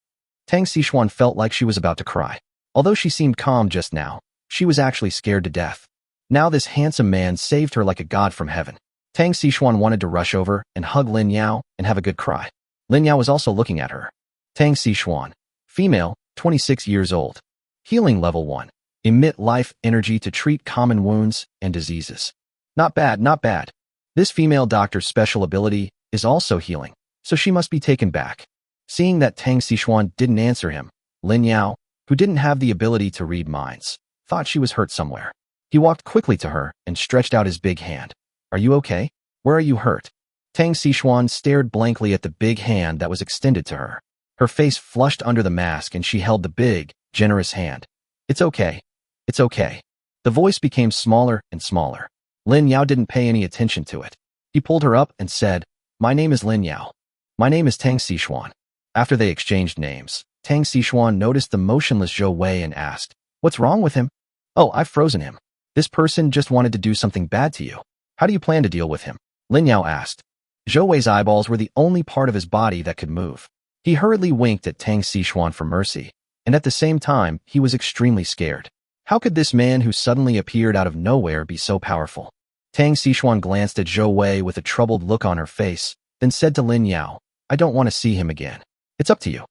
Tang Xishuan felt like she was about to cry. Although she seemed calm just now, she was actually scared to death. Now this handsome man saved her like a god from heaven. Tang Xishuan wanted to rush over and hug Lin Yao and have a good cry. Lin Yao was also looking at her. Tang Xishuan, female, 26 years old. Healing level 1. Emit life energy to treat common wounds and diseases. Not bad, not bad. This female doctor's special ability is also healing, so she must be taken back. Seeing that Tang Xishuan didn't answer him, Lin Yao, who didn't have the ability to read minds, thought she was hurt somewhere. He walked quickly to her and stretched out his big hand. "Are you okay? Where are you hurt?" Tang Xishuan stared blankly at the big hand that was extended to her. Her face flushed under the mask and she held the big, generous hand. "It's okay. It's okay." The voice became smaller and smaller. Lin Yao didn't pay any attention to it. He pulled her up and said, "My name is Lin Yao. My name is Tang Xishuan." After they exchanged names, Tang Xishuan noticed the motionless Zhou Wei and asked, "What's wrong with him?" "Oh, I've frozen him. This person just wanted to do something bad to you. How do you plan to deal with him?" Lin Yao asked. Zhou Wei's eyeballs were the only part of his body that could move. He hurriedly winked at Tang Xishuan for mercy, and at the same time, he was extremely scared. How could this man who suddenly appeared out of nowhere be so powerful? Tang Xishuan glanced at Zhou Wei with a troubled look on her face, then said to Lin Yao, "I don't want to see him again. It's up to you."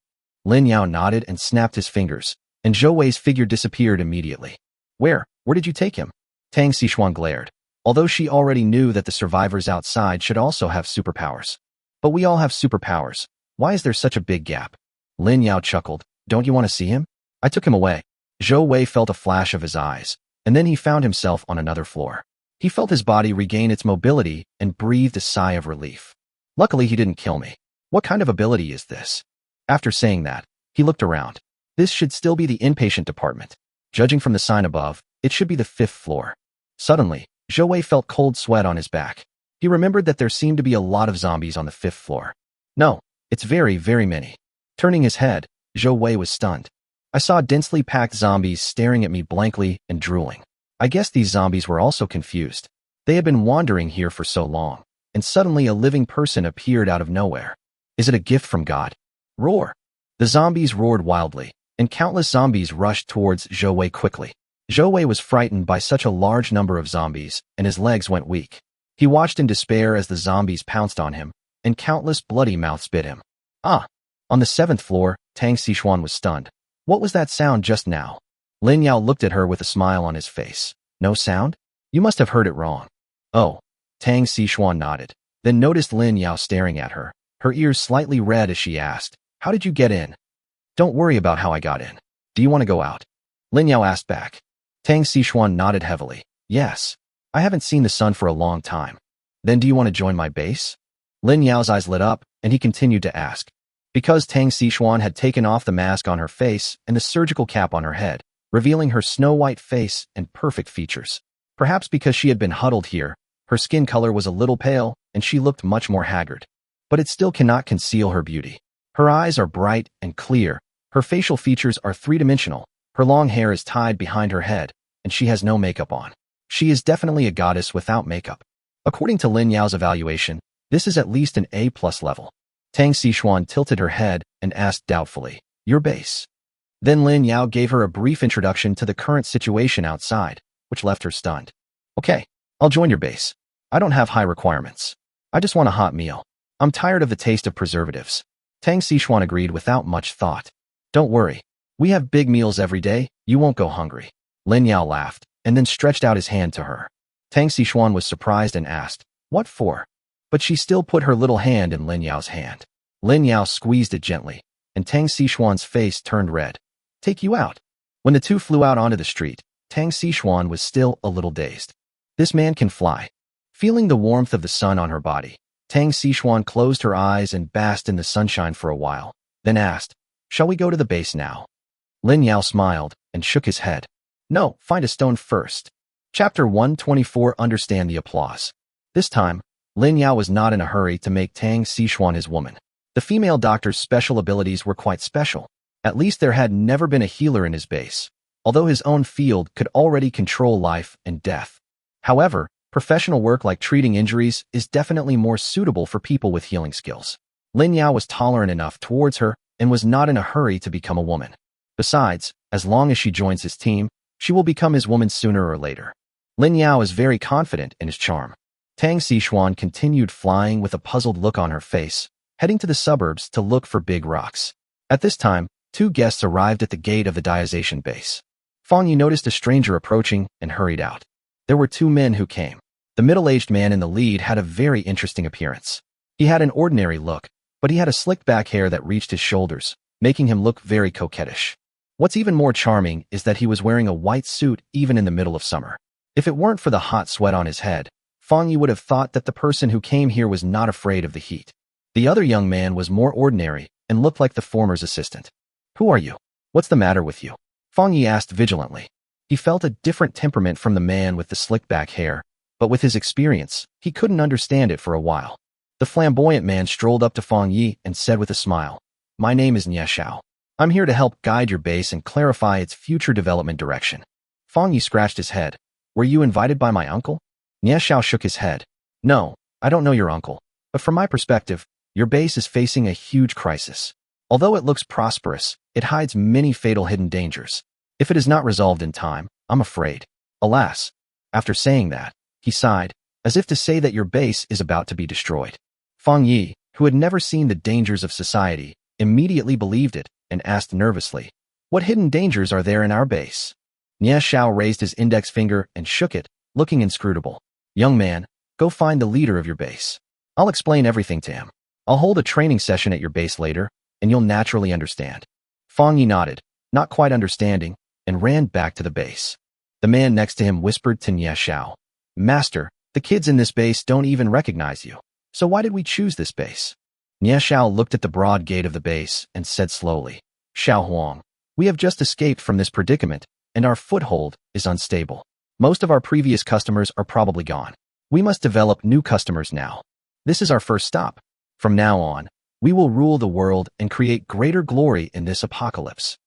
Lin Yao nodded and snapped his fingers, and Zhou Wei's figure disappeared immediately. Where did you take him?" Tang Xishuan glared. Although she already knew that the survivors outside should also have superpowers. "But we all have superpowers. Why is there such a big gap?" Lin Yao chuckled. "Don't you want to see him? I took him away." Zhou Wei felt a flash of his eyes, and then he found himself on another floor. He felt his body regain its mobility and breathed a sigh of relief. "Luckily he didn't kill me. What kind of ability is this?" After saying that, he looked around. This should still be the inpatient department. Judging from the sign above, it should be the 5th floor. Suddenly, Zhou Wei felt cold sweat on his back. He remembered that there seemed to be a lot of zombies on the 5th floor. No, it's very, very many. Turning his head, Zhou Wei was stunned. "I saw densely packed zombies staring at me blankly and drooling. I guess these zombies were also confused. They had been wandering here for so long, and suddenly a living person appeared out of nowhere. Is it a gift from God?" Roar! The zombies roared wildly, and countless zombies rushed towards Zhou Wei quickly. Zhou Wei was frightened by such a large number of zombies, and his legs went weak. He watched in despair as the zombies pounced on him, and countless bloody mouths bit him. Ah! On the 7th floor, Tang Xishuan was stunned. What was that sound just now? Lin Yao looked at her with a smile on his face. No sound? You must have heard it wrong. Oh. Tang Xishuan nodded, then noticed Lin Yao staring at her, her ears slightly red as she asked, how did you get in? Don't worry about how I got in. Do you want to go out? Lin Yao asked back. Tang Xishuan nodded heavily. Yes. I haven't seen the sun for a long time. Then do you want to join my base? Lin Yao's eyes lit up, and he continued to ask. Because Tang Xishuan had taken off the mask on her face and the surgical cap on her head, revealing her snow-white face and perfect features. Perhaps because she had been huddled here, her skin color was a little pale, and she looked much more haggard. But it still cannot conceal her beauty. Her eyes are bright and clear, her facial features are three-dimensional, her long hair is tied behind her head, and she has no makeup on. She is definitely a goddess without makeup. According to Lin Yao's evaluation, this is at least an A+ level. Tang Xishuan tilted her head and asked doubtfully, your base? Then Lin Yao gave her a brief introduction to the current situation outside, which left her stunned. Okay, I'll join your base. I don't have high requirements. I just want a hot meal. I'm tired of the taste of preservatives. Tang Xishuan agreed without much thought. Don't worry. We have big meals every day. You won't go hungry. Lin Yao laughed, and then stretched out his hand to her. Tang Xishuan was surprised and asked, what for? But she still put her little hand in Lin Yao's hand. Lin Yao squeezed it gently, and Tang Xishuan's face turned red. Take you out. When the two flew out onto the street, Tang Xishuan was still a little dazed. This man can fly. Feeling the warmth of the sun on her body, Tang Xishuan closed her eyes and basked in the sunshine for a while, then asked, shall we go to the base now? Lin Yao smiled and shook his head. No, find a stone first. Chapter 124. Understand the applause. This time, Lin Yao was not in a hurry to make Tang Xishuan his woman. The female doctor's special abilities were quite special. At least there had never been a healer in his base, although his own field could already control life and death. However, professional work like treating injuries is definitely more suitable for people with healing skills. Lin Yao was tolerant enough towards her and was not in a hurry to become a woman. Besides, as long as she joins his team, she will become his woman sooner or later. Lin Yao is very confident in his charm. Tang Xishuan continued flying with a puzzled look on her face, heading to the suburbs to look for big rocks. At this time, two guests arrived at the gate of the Diazation base. Fang Yi noticed a stranger approaching and hurried out. There were two men who came. The middle-aged man in the lead had a very interesting appearance. He had an ordinary look, but he had a slicked back hair that reached his shoulders, making him look very coquettish. What's even more charming is that he was wearing a white suit even in the middle of summer. If it weren't for the hot sweat on his head, Fang Yi would have thought that the person who came here was not afraid of the heat. The other young man was more ordinary and looked like the former's assistant. Who are you? What's the matter with you? Fang Yi asked vigilantly. He felt a different temperament from the man with the slicked back hair, but with his experience, he couldn't understand it for a while. The flamboyant man strolled up to Fang Yi and said with a smile, my name is Nie Xiao. I'm here to help guide your base and clarify its future development direction. Fang Yi scratched his head. Were you invited by my uncle? Nie Xiao shook his head. No, I don't know your uncle, but from my perspective, your base is facing a huge crisis. Although it looks prosperous, it hides many fatal hidden dangers. If it is not resolved in time, I'm afraid. Alas. After saying that, he sighed, as if to say that your base is about to be destroyed. Fang Yi, who had never seen the dangers of society, immediately believed it and asked nervously, what hidden dangers are there in our base? Nie Xiao raised his index finger and shook it, looking inscrutable. Young man, go find the leader of your base. I'll explain everything to him. I'll hold a training session at your base later, and you'll naturally understand. Fang Yi nodded, not quite understanding, and ran back to the base. The man next to him whispered to Nie Xiao, Master, the kids in this base don't even recognize you. So why did we choose this base? Nie Xiao looked at the broad gate of the base and said slowly, Xiao Huang, we have just escaped from this predicament, and our foothold is unstable. Most of our previous customers are probably gone. We must develop new customers now. This is our first stop. From now on, we will rule the world and create greater glory in this apocalypse.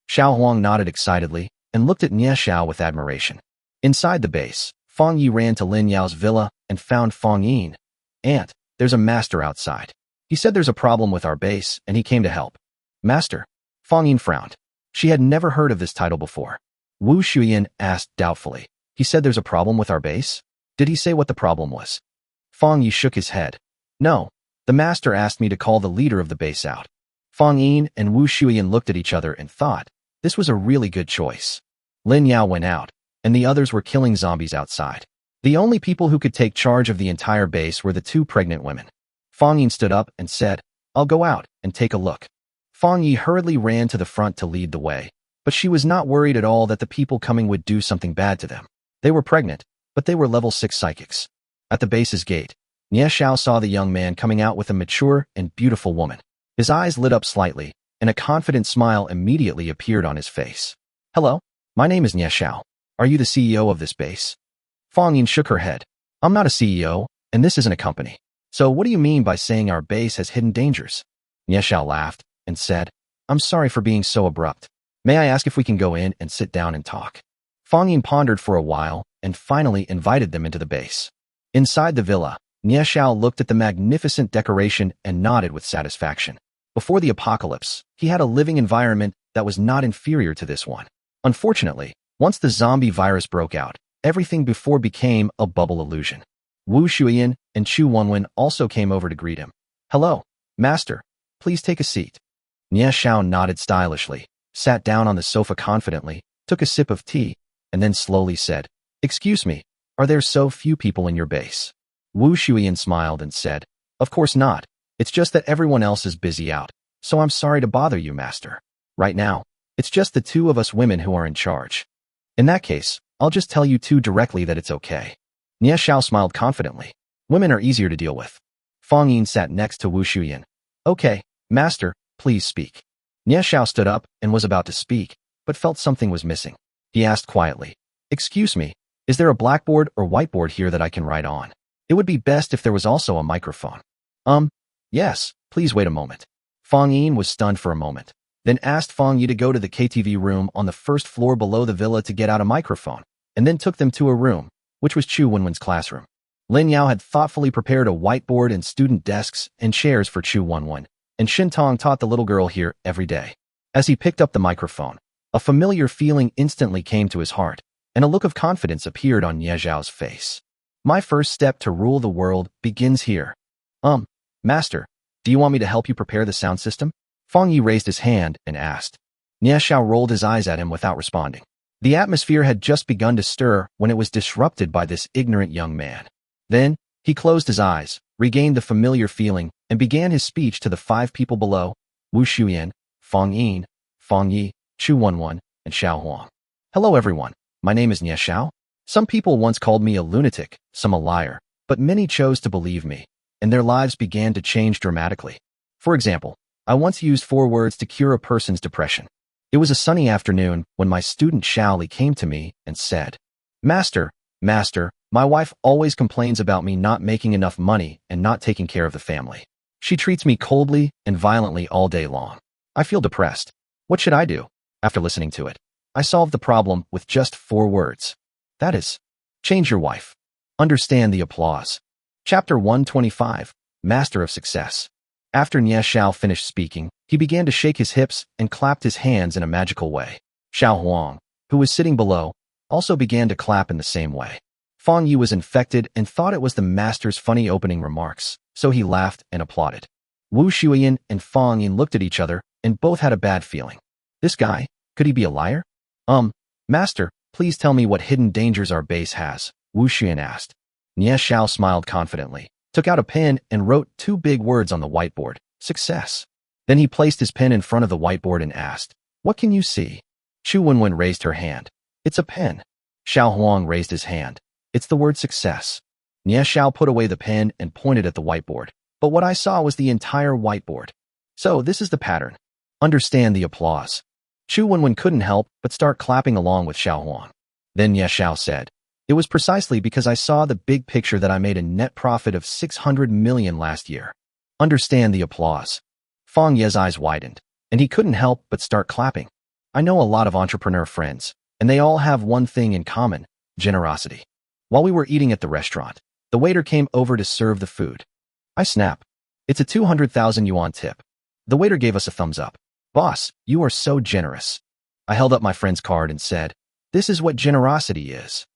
Xiao Huang nodded excitedly and looked at Nie Xiao with admiration. Inside the base, Fang Yi ran to Lin Yao's villa and found Fang Yin. Aunt, there's a master outside. He said there's a problem with our base and he came to help. Master? Fang Yin frowned. She had never heard of this title before. Wu Shuyan asked doubtfully. He said there's a problem with our base? Did he say what the problem was? Fang Yi shook his head. No, the master asked me to call the leader of the base out. Fang Yin and Wu Shuyan looked at each other and thought, this was a really good choice. Lin Yao went out, and the others were killing zombies outside. The only people who could take charge of the entire base were the two pregnant women. Fang Yin stood up and said, "I'll go out and take a look." Fang Yi hurriedly ran to the front to lead the way, but she was not worried at all that the people coming would do something bad to them. They were pregnant, but they were level 6 psychics. At the base's gate, Nie Xiao saw the young man coming out with a mature and beautiful woman. His eyes lit up slightly, and a confident smile immediately appeared on his face. "Hello, my name is Nie Xiao. Are you the CEO of this base?" Fang Yin shook her head. "I'm not a CEO, and this isn't a company. So what do you mean by saying our base has hidden dangers?" Nie Xiao laughed and said, "I'm sorry for being so abrupt. May I ask if we can go in and sit down and talk?" Fang Yin pondered for a while and finally invited them into the base. Inside the villa, Nie Xiao looked at the magnificent decoration and nodded with satisfaction. Before the apocalypse, he had a living environment that was not inferior to this one. Unfortunately, once the zombie virus broke out, everything before became a bubble illusion. Wu Shuyan and Chu Wenwen also came over to greet him. "Hello, master. Please take a seat." Nie Xiao nodded stylishly, sat down on the sofa confidently, took a sip of tea, and then slowly said, "Excuse me, are there so few people in your base?" Wu Shuyan smiled and said, "Of course not. It's just that everyone else is busy out, so I'm sorry to bother you, master. Right now, it's just the two of us women who are in charge. In that case, I'll just tell you two directly that it's okay." Nie Xiao smiled confidently. Women are easier to deal with. Fang Yin sat next to Wu Shuyan. "Okay, master, please speak." Nie Xiao stood up and was about to speak, but felt something was missing. He asked quietly, "Excuse me, is there a blackboard or whiteboard here that I can write on? It would be best if there was also a microphone." Yes, please wait a moment." Fang Yin was stunned for a moment, then asked Fang Yi to go to the KTV room on the first floor below the villa to get out a microphone, and then took them to a room, which was Chu Wenwen's classroom. Lin Yao had thoughtfully prepared a whiteboard and student desks and chairs for Chu Wenwen, and Shin Tong taught the little girl here every day. As he picked up the microphone, a familiar feeling instantly came to his heart, and a look of confidence appeared on Nie Xiao's face. "My first step to rule the world begins here." Master, do you want me to help you prepare the sound system?" Fang Yi raised his hand and asked. Nie Xiao rolled his eyes at him without responding. The atmosphere had just begun to stir when it was disrupted by this ignorant young man. Then, he closed his eyes, regained the familiar feeling, and began his speech to the 5 people below: Wu Shuyan, Fang Yin, Fang Yi, Chu Wenwen, and Xiao Huang. "Hello everyone, my name is Nie Xiao. Some people once called me a lunatic, some a liar, but many chose to believe me, and their lives began to change dramatically. For example, I once used 4 words to cure a person's depression. It was a sunny afternoon when my student Xiao Li came to me and said, Master, my wife always complains about me not making enough money and not taking care of the family. She treats me coldly and violently all day long. I feel depressed. What should I do?" After listening to it, I solved the problem with just 4 words. That is, change your wife. Understand the applause. Chapter 125, Master of Success. After Nie Xiao finished speaking, he began to shake his hips and clapped his hands in a magical way. Xiao Huang, who was sitting below, also began to clap in the same way. Fang Yi was infected and thought it was the master's funny opening remarks, so he laughed and applauded. Wu Shuyan and Fang Yin looked at each other and both had a bad feeling. This guy, could he be a liar? Master, please tell me what hidden dangers our base has, Wu Shuyan asked. Nie Xiao smiled confidently, took out a pen and wrote 2 big words on the whiteboard, success. Then he placed his pen in front of the whiteboard and asked, What can you see? Chu Wenwen raised her hand. It's a pen. Xiao Huang raised his hand. It's the word success. Nie Xiao put away the pen and pointed at the whiteboard. But what I saw was the entire whiteboard. So this is the pattern. Understand the applause. Chu Wenwen couldn't help but start clapping along with Xiao Huang. Then Nie Xiao said, It was precisely because I saw the big picture that I made a net profit of 600 million last year. Understand the applause. Fang Ye's eyes widened, and he couldn't help but start clapping. I know a lot of entrepreneur friends, and they all have one thing in common, generosity. While we were eating at the restaurant, the waiter came over to serve the food. I snap. It's a 200,000 yuan tip. The waiter gave us a thumbs up. Boss, you are so generous. I held up my friend's card and said, This is what generosity is.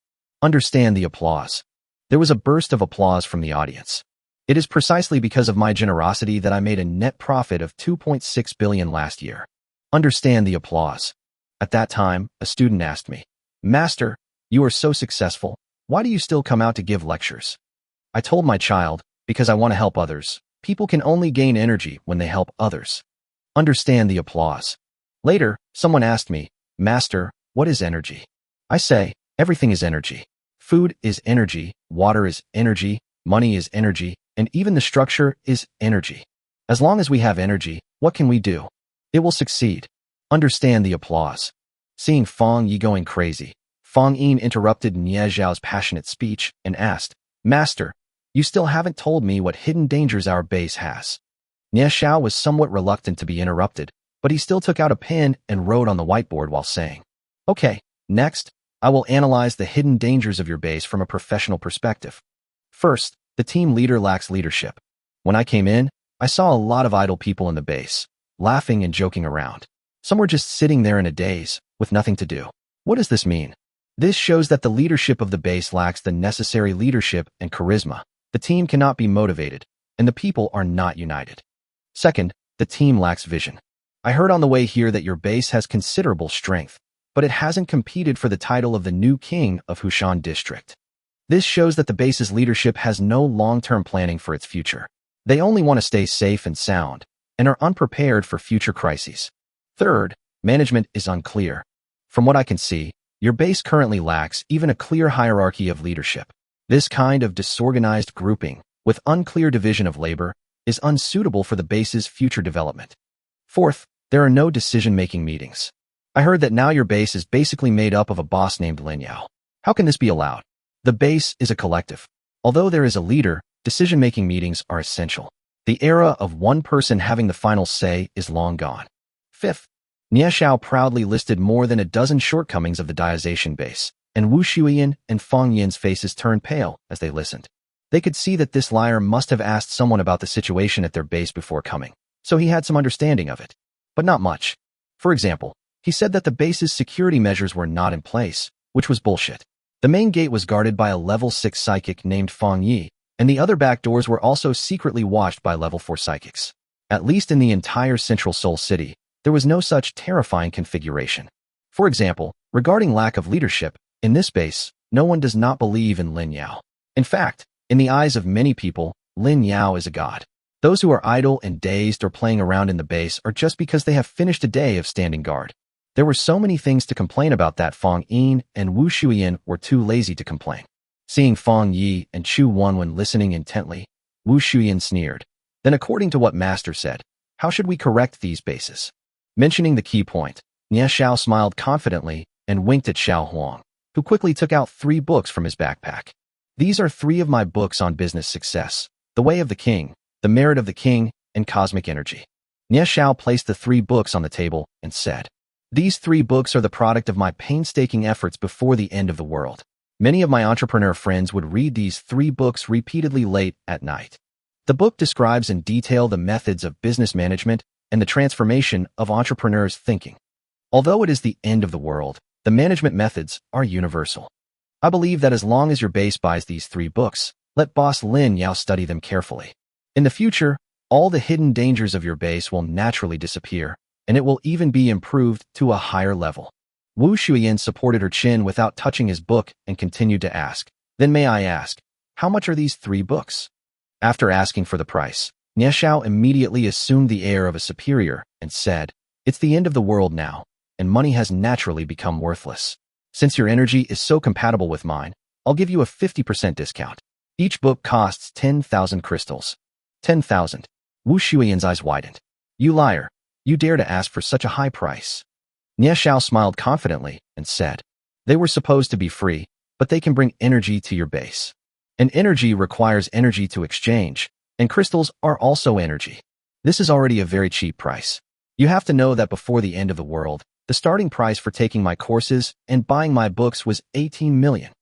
Understand the applause. There was a burst of applause from the audience. It is precisely because of my generosity that I made a net profit of 2.6 billion last year. Understand the applause. At that time, a student asked me, Master, you are so successful. Why do you still come out to give lectures? I told my child, because I want to help others. People can only gain energy when they help others. Understand the applause. Later, someone asked me, Master, what is energy? I say, everything is energy. Food is energy, water is energy, money is energy, and even the structure is energy. As long as we have energy, what can we do? It will succeed. Understand the applause. Seeing Feng Yi going crazy, Feng Yin interrupted Nie Zhao's passionate speech and asked, Master, you still haven't told me what hidden dangers our base has. Nie Zhao was somewhat reluctant to be interrupted, but he still took out a pen and wrote on the whiteboard while saying, Okay, next, I will analyze the hidden dangers of your base from a professional perspective. First, the team leader lacks leadership. When I came in, I saw a lot of idle people in the base, laughing and joking around. Some were just sitting there in a daze, with nothing to do. What does this mean? This shows that the leadership of the base lacks the necessary leadership and charisma. The team cannot be motivated, and the people are not united. Second, the team lacks vision. I heard on the way here that your base has considerable strength, but it hasn't competed for the title of the new king of Hushan district. This shows that the base's leadership has no long-term planning for its future. They only want to stay safe and sound, and are unprepared for future crises. Third, management is unclear. From what I can see, your base currently lacks even a clear hierarchy of leadership. This kind of disorganized grouping, with unclear division of labor, is unsuitable for the base's future development. Fourth, there are no decision-making meetings. I heard that now your base is basically made up of a boss named Lin Yao. How can this be allowed? The base is a collective. Although there is a leader, decision-making meetings are essential. The era of one person having the final say is long gone. Fifth, Nie Zhao proudly listed more than a dozen shortcomings of the Diazation base, and Wu Shuyan and Feng Yin's faces turned pale as they listened. They could see that this liar must have asked someone about the situation at their base before coming, so he had some understanding of it. But not much. For example, he said that the base's security measures were not in place, which was bullshit. The main gate was guarded by a level 6 psychic named Feng Yi, and the other back doors were also secretly watched by level 4 psychics. At least in the entire Central Seoul City, there was no such terrifying configuration. For example, regarding lack of leadership, in this base, no one does not believe in Lin Yao. In fact, in the eyes of many people, Lin Yao is a god. Those who are idle and dazed or playing around in the base are just because they have finished a day of standing guard. There were so many things to complain about that Feng Yin and Wu Shuyan were too lazy to complain. Seeing Feng Yi and Chu Wanwen listening intently, Wu Shuyan sneered. Then according to what Master said, how should we correct these bases? Mentioning the key point, Nie Zhao smiled confidently and winked at Xiao Huang, who quickly took out 3 books from his backpack. These are 3 of my books on business success: The Way of the King, The Merit of the King, and Cosmic Energy. Nie Zhao placed the 3 books on the table and said, These 3 books are the product of my painstaking efforts before the end of the world. Many of my entrepreneur friends would read these 3 books repeatedly late at night. The book describes in detail the methods of business management and the transformation of entrepreneurs' thinking. Although it is the end of the world, the management methods are universal. I believe that as long as your base buys these 3 books, let Boss Lin Yao study them carefully. In the future, all the hidden dangers of your base will naturally disappear, and it will even be improved to a higher level. Wu Shuyan supported her chin without touching his book and continued to ask, Then may I ask, how much are these 3 books? After asking for the price, Nie Zhao immediately assumed the air of a superior and said, It's the end of the world now, and money has naturally become worthless. Since your energy is so compatible with mine, I'll give you a 50% discount. Each book costs 10,000 crystals. 10,000. Wu Shuyan's eyes widened. You liar. You dare to ask for such a high price. Nie Zhao smiled confidently and said, They were supposed to be free, but they can bring energy to your base. And energy requires energy to exchange, and crystals are also energy. This is already a very cheap price. You have to know that before the end of the world, the starting price for taking my courses and buying my books was 18 million.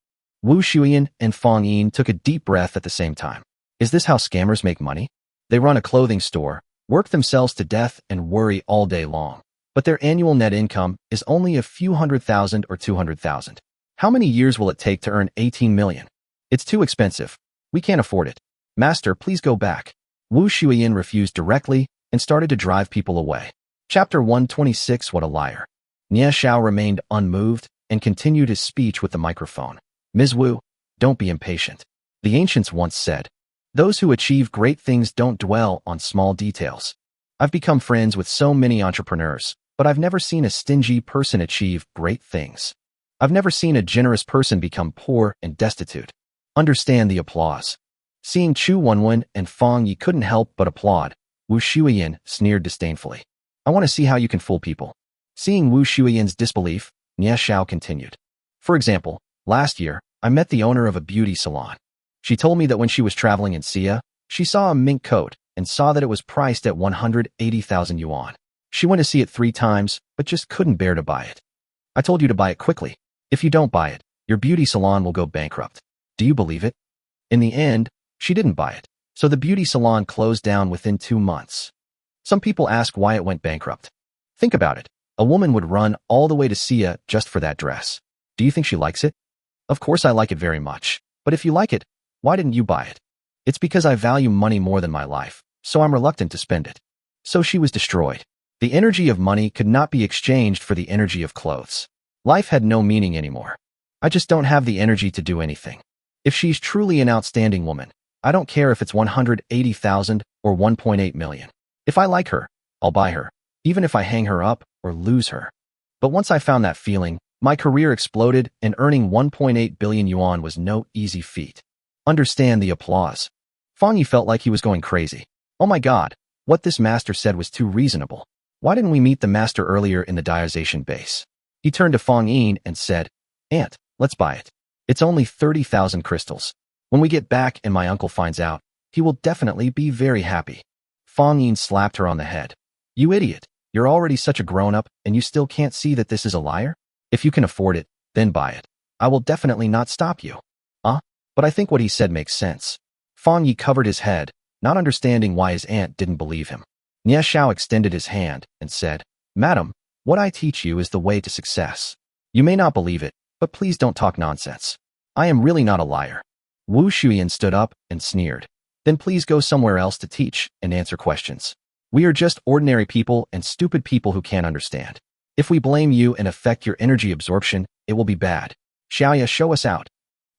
Wu Shuyan and Feng Yin took a deep breath at the same time. Is this how scammers make money? They run a clothing store, work themselves to death, and worry all day long. But their annual net income is only a few 100,000 or 200,000. How many years will it take to earn 18 million? It's too expensive. We can't afford it. Master, please go back. Wu Shuyan refused directly and started to drive people away. Chapter 126. What a liar. Nie Zhao remained unmoved and continued his speech with the microphone. Ms. Wu, don't be impatient. The ancients once said, those who achieve great things don't dwell on small details. I've become friends with so many entrepreneurs, but I've never seen a stingy person achieve great things. I've never seen a generous person become poor and destitute. Understand the applause. Seeing Chu Wenwen and Fang Yi couldn't help but applaud. Wu Shuiyan sneered disdainfully. I want to see how you can fool people. Seeing Wu Shuiyan's disbelief, Nie Xiao continued. For example, last year, I met the owner of a beauty salon. She told me that when she was traveling in Xia, she saw a mink coat and saw that it was priced at 180,000 yuan. She went to see it 3 times, but just couldn't bear to buy it. I told you to buy it quickly. If you don't buy it, your beauty salon will go bankrupt. Do you believe it? In the end, she didn't buy it, so the beauty salon closed down within 2 months. Some people ask why it went bankrupt. Think about it. A woman would run all the way to Xia just for that dress. Do you think she likes it? Of course I like it very much. But if you like it, why didn't you buy it? It's because I value money more than my life, so I'm reluctant to spend it. So she was destroyed. The energy of money could not be exchanged for the energy of clothes. Life had no meaning anymore. I just don't have the energy to do anything. If she's truly an outstanding woman, I don't care if it's 180,000 or 1.8 million. If I like her, I'll buy her, even if I hang her up or lose her. But once I found that feeling, my career exploded, and earning 1.8 billion yuan was no easy feat. Understand the applause. Fang Yi felt like he was going crazy. Oh my god, what this master said was too reasonable. Why didn't we meet the master earlier in the diazation base? He turned to Fang Yin and said, Aunt, let's buy it. It's only 30,000 crystals. When we get back and my uncle finds out, he will definitely be very happy. Fang Yin slapped her on the head. You idiot, you're already such a grown-up and you still can't see that this is a liar? If you can afford it, then buy it. I will definitely not stop you. But I think what he said makes sense. Fang Yi covered his head, not understanding why his aunt didn't believe him. Nie Xiao extended his hand and said, Madam, what I teach you is the way to success. You may not believe it, but please don't talk nonsense. I am really not a liar. Wu Shuiyan stood up and sneered. Then please go somewhere else to teach and answer questions. We are just ordinary people and stupid people who can't understand. If we blame you and affect your energy absorption, it will be bad. Xiaoya, show us out.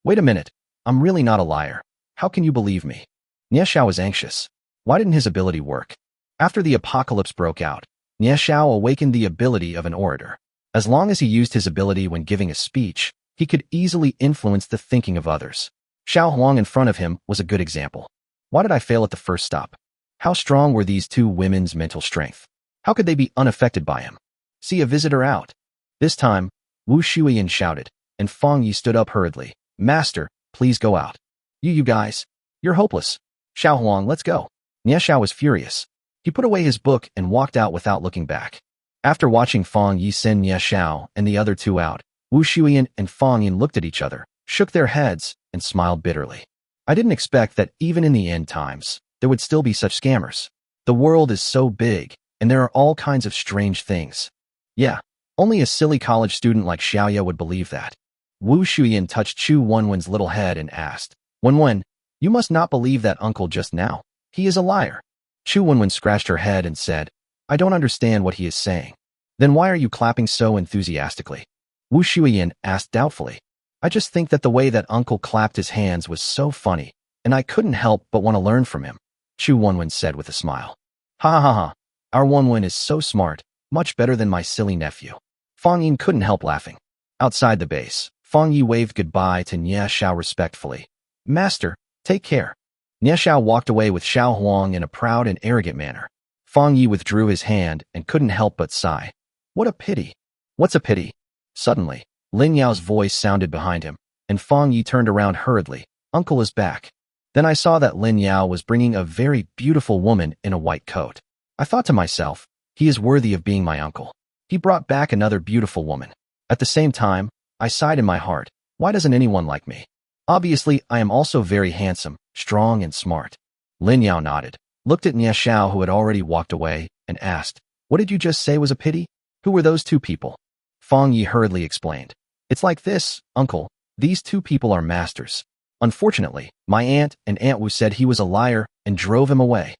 Wait a minute. I'm really not a liar. How can you believe me? Nie Xiao was anxious. Why didn't his ability work? After the apocalypse broke out, Nie Xiao awakened the ability of an orator. As long as he used his ability when giving a speech, he could easily influence the thinking of others. Xiao Huang in front of him was a good example. Why did I fail at the first stop? How strong were these 2 women's mental strength? How could they be unaffected by him? See a visitor out. This time, Wu Shuiyan shouted, and Fang Yi stood up hurriedly. Master, please go out. You guys, you're hopeless. Xiao Huang, let's go. Nie Xiao was furious. He put away his book and walked out without looking back. After watching Fang Yi send Nie Xiao and the other 2 out, Wu Shuiyan and Fang Yin looked at each other, shook their heads, and smiled bitterly. I didn't expect that even in the end times, there would still be such scammers. The world is so big, and there are all kinds of strange things. Yeah, only a silly college student like Xiaoya would believe that. Wu Shuiyan touched Chu Wenwen's little head and asked, Wenwen, you must not believe that uncle just now. He is a liar. Chu Wenwen scratched her head and said, I don't understand what he is saying. Then why are you clapping so enthusiastically? Wu Shuiyan asked doubtfully. I just think that the way that uncle clapped his hands was so funny, and I couldn't help but want to learn from him, Chu Wenwen said with a smile. Ha ha ha, our Wenwen is so smart, much better than my silly nephew. Fang Yin couldn't help laughing. Outside the base, Fang Yi waved goodbye to Nie Xiao respectfully. Master, take care. Nie Xiao walked away with Xiao Huang in a proud and arrogant manner. Fang Yi withdrew his hand and couldn't help but sigh. What a pity. What's a pity? Suddenly, Lin Yao's voice sounded behind him, and Fang Yi turned around hurriedly. Uncle is back. Then I saw that Lin Yao was bringing a very beautiful woman in a white coat. I thought to myself, he is worthy of being my uncle. He brought back another beautiful woman. At the same time, I sighed in my heart, why doesn't anyone like me? Obviously, I am also very handsome, strong, and smart. Lin Yao nodded, looked at Nie Xiao who had already walked away, and asked, what did you just say was a pity? Who were those 2 people? Fang Yi hurriedly explained. It's like this, uncle. These 2 people are masters. Unfortunately, my aunt and Aunt Wu said he was a liar and drove him away.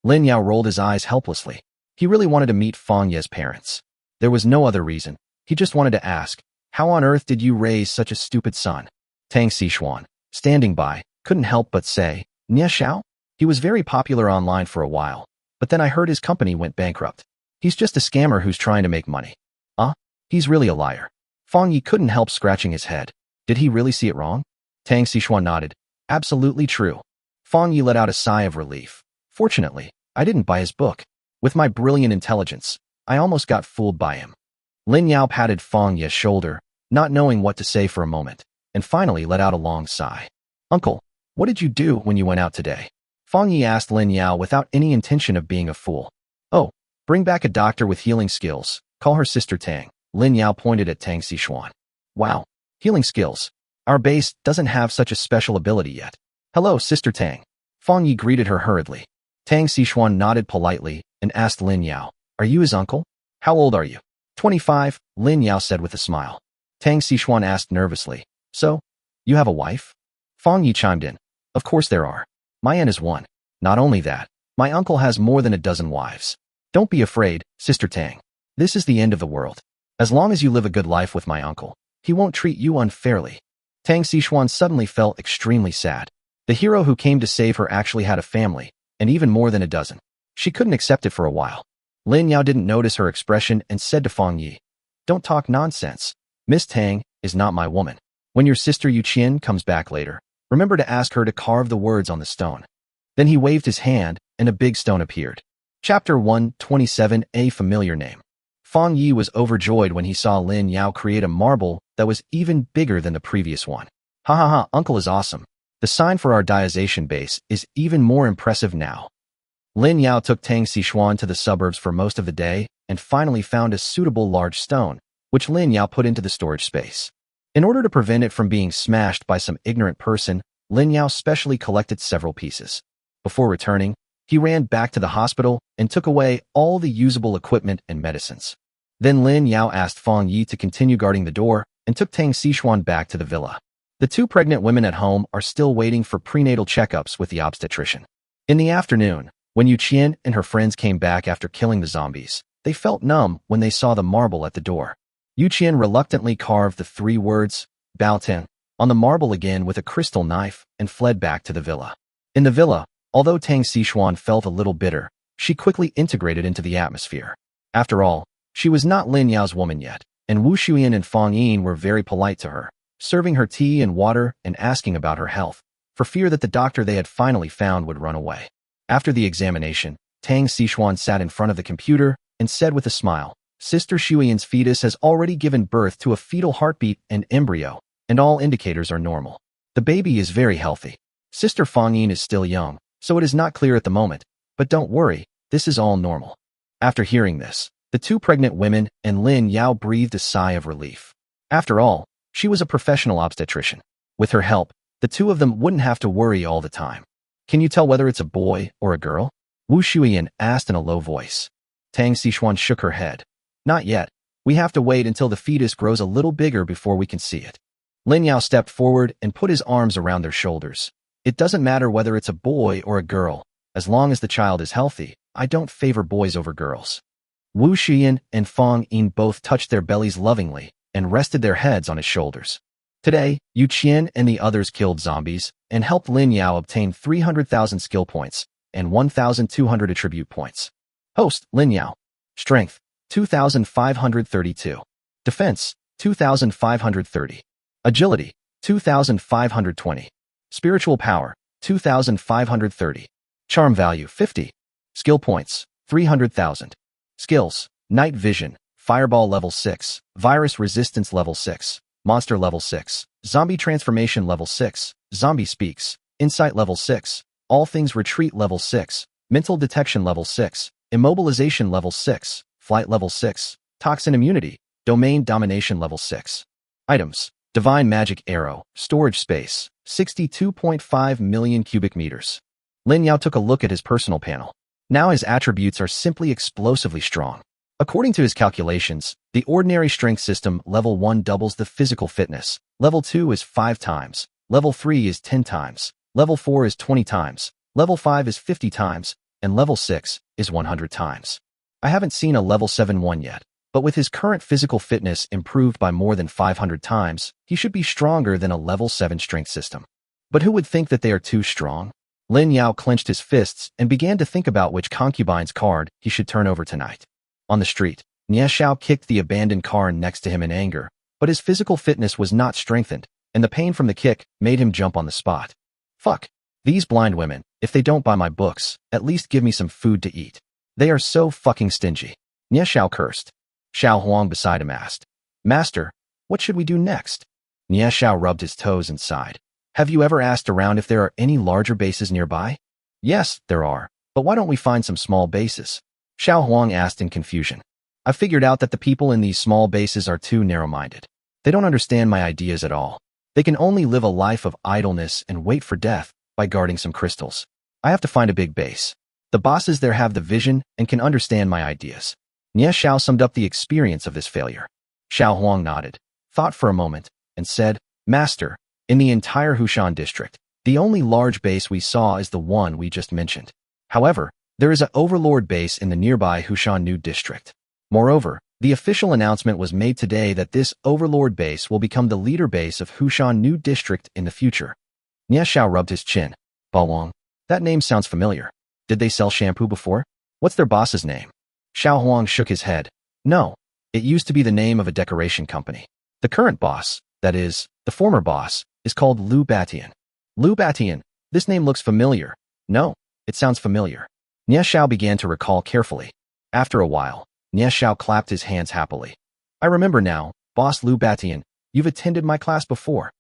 Lin Yao rolled his eyes helplessly. He really wanted to meet Fang Ye's parents. There was no other reason. He just wanted to ask, How on earth did you raise such a stupid son? Tang Xishuan, standing by, couldn't help but say, Nia Xiao? He was very popular online for a while, but then I heard his company went bankrupt. He's just a scammer who's trying to make money. He's really a liar. Fang Yi couldn't help scratching his head. Did he really see it wrong? Tang Xishuan nodded. Absolutely true. Fang Yi let out a sigh of relief. Fortunately, I didn't buy his book. With my brilliant intelligence, I almost got fooled by him. Lin Yao patted Fang Yi's shoulder, not knowing what to say for a moment, and finally let out a long sigh. Uncle, what did you do when you went out today? Fang Yi asked Lin Yao without any intention of being a fool. Oh, bring back a doctor with healing skills. Call her Sister Tang. Lin Yao pointed at Tang Xishuan. Wow, healing skills. Our base doesn't have such a special ability yet. Hello, Sister Tang. Fang Yi greeted her hurriedly. Tang Xishuan nodded politely and asked Lin Yao, are you his uncle? How old are you? 25, Lin Yao said with a smile. Tang Xishuan asked nervously, so, you have a wife? Fang Yi chimed in, of course there are. My aunt is one. Not only that, my uncle has more than a dozen wives. Don't be afraid, Sister Tang. This is the end of the world. As long as you live a good life with my uncle, he won't treat you unfairly. Tang Xishuan suddenly felt extremely sad. The hero who came to save her actually had a family, and even more than a dozen. She couldn't accept it for a while. Lin Yao didn't notice her expression and said to Fang Yi, don't talk nonsense. Miss Tang is not my woman. When your sister Yu Qian comes back later, remember to ask her to carve the words on the stone. Then he waved his hand, and a big stone appeared. Chapter 127, A Familiar Name. Fang Yi was overjoyed when he saw Lin Yao create a marble that was even bigger than the previous one. Ha ha ha, uncle is awesome. The sign for our diazation base is even more impressive now. Lin Yao took Tang Xishuan to the suburbs for most of the day and finally found a suitable large stone, which Lin Yao put into the storage space. In order to prevent it from being smashed by some ignorant person, Lin Yao specially collected several pieces. Before returning, he ran back to the hospital and took away all the usable equipment and medicines. Then Lin Yao asked Fang Yi to continue guarding the door and took Tang Xishuan back to the villa. The two pregnant women at home are still waiting for prenatal checkups with the obstetrician. In the afternoon, when Yu Qian and her friends came back after killing the zombies, they felt numb when they saw the marble at the door. Yu Qian reluctantly carved the 3 words, Bao Ten, on the marble again with a crystal knife and fled back to the villa. In the villa, although Tang Xishuan felt a little bitter, she quickly integrated into the atmosphere. After all, she was not Lin Yao's woman yet, and Wu Shuyan and Fang Yin were very polite to her, serving her tea and water and asking about her health, for fear that the doctor they had finally found would run away. After the examination, Tang Xishuan sat in front of the computer and said with a smile, Sister Shuyan's fetus has already given birth to a fetal heartbeat and embryo, and all indicators are normal. The baby is very healthy. Sister Fang Yin is still young, so it is not clear at the moment, but don't worry, this is all normal. After hearing this, the two pregnant women and Lin Yao breathed a sigh of relief. After all, she was a professional obstetrician. With her help, the two of them wouldn't have to worry all the time. Can you tell whether it's a boy or a girl? Wu Shuyan asked in a low voice. Tang Xishuan shook her head. Not yet. We have to wait until the fetus grows a little bigger before we can see it. Lin Yao stepped forward and put his arms around their shoulders. It doesn't matter whether it's a boy or a girl. As long as the child is healthy, I don't favor boys over girls. Wu Xian and Fang Yin both touched their bellies lovingly and rested their heads on his shoulders. Today, Yu Qian and the others killed zombies and helped Lin Yao obtain 300,000 skill points and 1,200 attribute points. Host, Lin Yao. Strength, 2,532. Defense, 2,530. Agility, 2,520. Spiritual power, 2,530. Charm value, 50. Skill points, 300,000. Skills, Night Vision, Fireball level 6, Virus Resistance level 6, Monster level 6, Zombie Transformation level 6, Zombie Speaks, Insight level 6, All Things Retreat level 6, Mental Detection level 6, Immobilization level 6, Flight level 6, Toxin Immunity, Domain Domination level 6. Items, Divine Magic Arrow, Storage Space, 62.5 million cubic meters. Lin Yao took a look at his personal panel. Now his attributes are simply explosively strong. According to his calculations, the ordinary strength system level 1 doubles the physical fitness, level 2 is 5 times, level 3 is 10 times, level 4 is 20 times, level 5 is 50 times, and level 6 is 100 times. I haven't seen a level 7 one yet. But with his current physical fitness improved by more than 500 times, he should be stronger than a level 7 strength system. But who would think that they are too strong? Lin Yao clenched his fists and began to think about which concubine's card he should turn over tonight. On the street, Nie Xiao kicked the abandoned car next to him in anger, but his physical fitness was not strengthened, and the pain from the kick made him jump on the spot. Fuck. These blind women, if they don't buy my books, at least give me some food to eat. They are so fucking stingy. Nie Xiao cursed. Xiao Huang beside him asked, Master, what should we do next? Nie Xiao rubbed his toes and sighed. Have you ever asked around if there are any larger bases nearby? Yes, there are, but why don't we find some small bases? Xiao Huang asked in confusion. I figured out that the people in these small bases are too narrow-minded. They don't understand my ideas at all. They can only live a life of idleness and wait for death by guarding some crystals. I have to find a big base. The bosses there have the vision and can understand my ideas. Nie Xiao summed up the experience of this failure. Xiao Huang nodded, thought for a moment, and said, Master, in the entire Hushan district, the only large base we saw is the one we just mentioned. However, there is an overlord base in the nearby Hushan New district. Moreover, the official announcement was made today that this overlord base will become the leader base of Hushan New district in the future. Nie Xiao rubbed his chin. Bawang, that name sounds familiar. Did they sell shampoo before? What's their boss's name? Xiao Huang shook his head. No, it used to be the name of a decoration company. The current boss, that is, the former boss, is called Lu Batian. Lu Batian, this name looks familiar. No, it sounds familiar. Nie Xiao began to recall carefully. After a while, Nie Xiao clapped his hands happily. I remember now, Boss Lu Batian, you've attended my class before.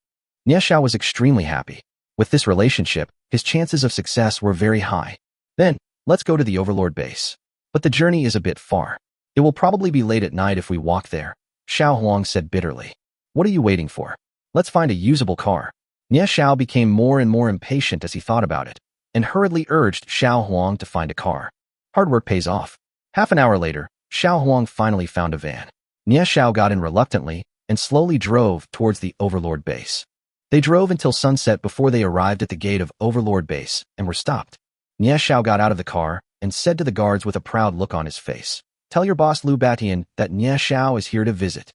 Nie Xiao was extremely happy. With this relationship, his chances of success were very high. Then, let's go to the Overlord base. But the journey is a bit far. It will probably be late at night if we walk there, Xiao Huang said bitterly. What are you waiting for? Let's find a usable car. Nie Xiao became more and more impatient as he thought about it, and hurriedly urged Xiao Huang to find a car. Hard work pays off. Half an hour later, Xiao Huang finally found a van. Nie Xiao got in reluctantly and slowly drove towards the Overlord base. They drove until sunset before they arrived at the gate of Overlord base and were stopped. Nie Xiao got out of the car and said to the guards with a proud look on his face, Tell your boss Lu Batian that Nie Xiao is here to visit.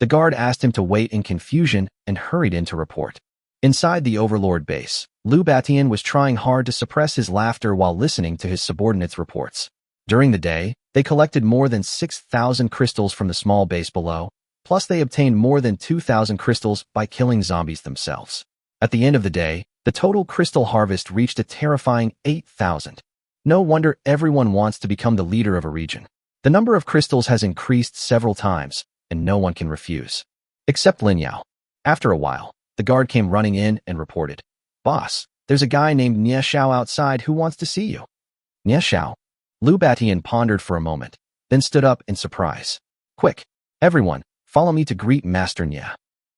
The guard asked him to wait in confusion and hurried in to report. Inside the Overlord base, Lu Batian was trying hard to suppress his laughter while listening to his subordinates' reports. During the day, they collected more than 6,000 crystals from the small base below, plus they obtained more than 2,000 crystals by killing zombies themselves. At the end of the day, the total crystal harvest reached a terrifying 8,000. No wonder everyone wants to become the leader of a region. The number of crystals has increased several times, and no one can refuse. Except Lin Yao. After a while, the guard came running in and reported, Boss, there's a guy named Nie Xiao outside who wants to see you. Nie Xiao? Lu Batian pondered for a moment, then stood up in surprise. Quick, everyone, follow me to greet Master Nie.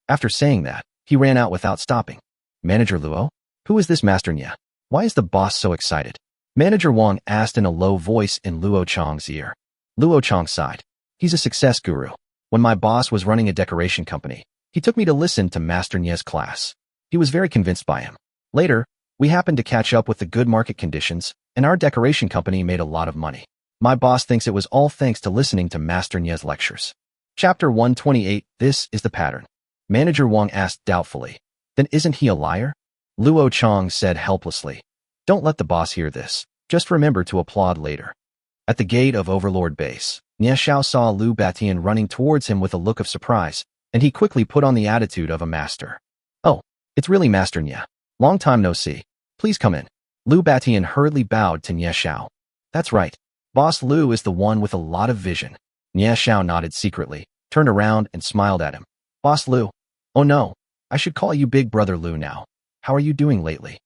After saying that, he ran out without stopping. Manager Luo? Who is this Master Nie? Why is the boss so excited? Manager Wang asked in a low voice in Luo Chang's ear. Luo Chang sighed. He's a success guru. When my boss was running a decoration company, he took me to listen to Master Nie's class. He was very convinced by him. Later, we happened to catch up with the good market conditions, and our decoration company made a lot of money. My boss thinks it was all thanks to listening to Master Nie's lectures. Chapter 128, This is the pattern. Manager Wang asked doubtfully. Then isn't he a liar? Luo Chang said helplessly. Don't let the boss hear this. Just remember to applaud later. At the gate of Overlord base, Nie Xiao saw Lu Batian running towards him with a look of surprise, and he quickly put on the attitude of a master. Oh, it's really Master Nie. Long time no see. Please come in. Lu Batian hurriedly bowed to Nie Xiao. That's right. Boss Lu is the one with a lot of vision. Nie Xiao nodded secretly, turned around and smiled at him. Boss Lu. Oh no, I should call you Big Brother Lu now. How are you doing lately?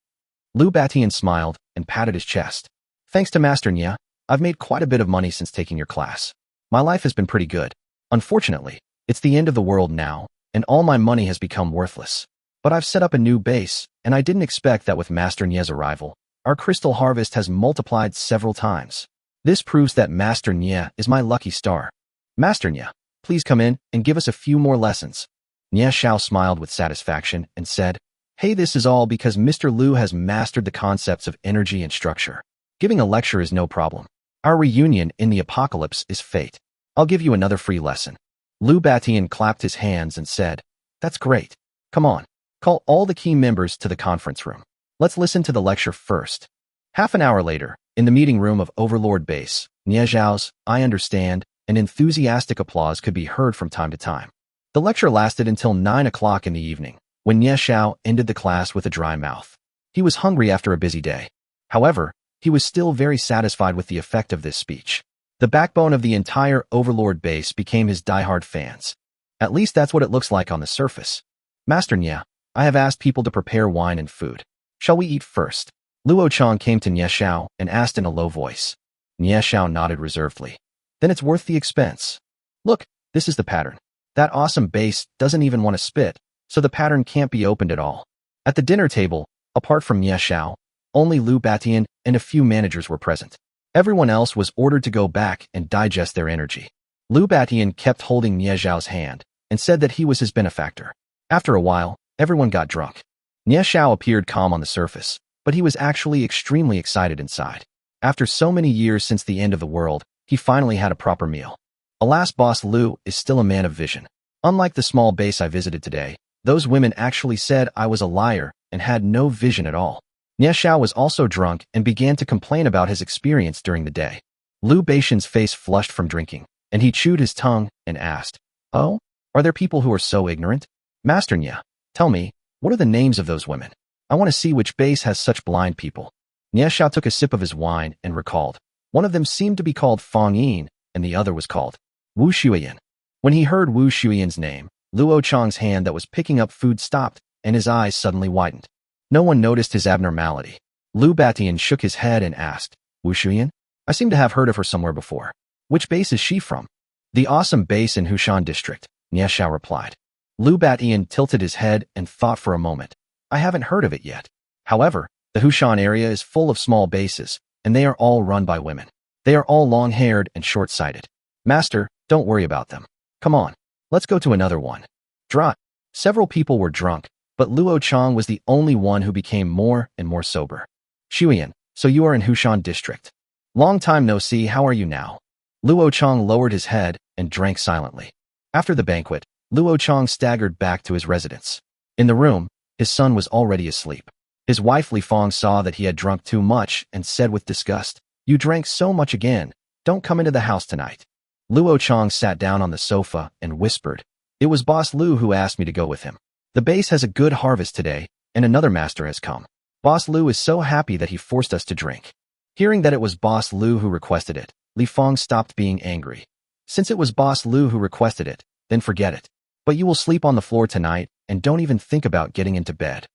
Lu Batian smiled and patted his chest. Thanks to Master Nie, I've made quite a bit of money since taking your class. My life has been pretty good. Unfortunately, it's the end of the world now, and all my money has become worthless. But I've set up a new base, and I didn't expect that with Master Nie's arrival, our crystal harvest has multiplied several times. This proves that Master Nie is my lucky star. Master Nie, please come in and give us a few more lessons. Nie Xiao smiled with satisfaction and said, Hey, this is all because Mr. Lu has mastered the concepts of energy and structure. Giving a lecture is no problem. Our reunion in the apocalypse is fate. I'll give you another free lesson. Lu Batian clapped his hands and said, "That's great. Come on, call all the key members to the conference room. Let's listen to the lecture first." Half an hour later, in the meeting room of Overlord Base, Nie Zhao's "I understand" and enthusiastic applause could be heard from time to time. The lecture lasted until 9 o'clock in the evening, when Nie Zhao ended the class with a dry mouth. He was hungry after a busy day. However, he was still very satisfied with the effect of this speech. The backbone of the entire Overlord base became his diehard fans. At least that's what it looks like on the surface. "Master Nie, I have asked people to prepare wine and food. Shall we eat first?" Luo Chang came to Nie Zhao and asked in a low voice. Nie Zhao nodded reservedly. "Then it's worth the expense. Look, this is the pattern. That awesome base doesn't even want to spit, so the pattern can't be opened at all." At the dinner table, apart from Nie Zhao, only Lu Batian and a few managers were present. Everyone else was ordered to go back and digest their energy. Lu Batian kept holding Nie Zhao's hand and said that he was his benefactor. After a while, everyone got drunk. Nie Zhao appeared calm on the surface, but he was actually extremely excited inside. After so many years since the end of the world, he finally had a proper meal. Alas, Boss Lu is still a man of vision. Unlike the small base I visited today, those women actually said I was a liar and had no vision at all. Nie Zhao was also drunk and began to complain about his experience during the day. Lu Batian's face flushed from drinking, and he chewed his tongue and asked, "Oh, are there people who are so ignorant? Master Nie, tell me, what are the names of those women? I want to see which base has such blind people." Nie Zhao took a sip of his wine and recalled. One of them seemed to be called Fang Yin, and the other was called Wu Shuiyan. When he heard Wu Shuiyan's name, Luo Chang's hand that was picking up food stopped, and his eyes suddenly widened. No one noticed his abnormality. Lu Batian shook his head and asked, "Wu Shuiyan? I seem to have heard of her somewhere before. Which base is she from?" "The awesome base in Hushan district," Nie Zhao replied. Lu Batian tilted his head and thought for a moment. "I haven't heard of it yet. However, the Hushan area is full of small bases, and they are all run by women. They are all long-haired and short-sighted. Master, don't worry about them. Come on, let's go to another one." Drunk. Several people were drunk, but Luo Chang was the only one who became more and more sober. "Shuiyan, so you are in Hushan district. Long time no see, how are you now?" Luo Chang lowered his head and drank silently. After the banquet, Luo Chang staggered back to his residence. In the room, his son was already asleep. His wife Li Fang saw that he had drunk too much and said with disgust, "You drank so much again. Don't come into the house tonight." Luo Chang sat down on the sofa and whispered, "It was Boss Lu who asked me to go with him. The base has a good harvest today, and another master has come. Boss Lu is so happy that he forced us to drink." Hearing that it was Boss Lu who requested it, Li Fang stopped being angry. "Since it was Boss Lu who requested it, then forget it. But you will sleep on the floor tonight and don't even think about getting into bed."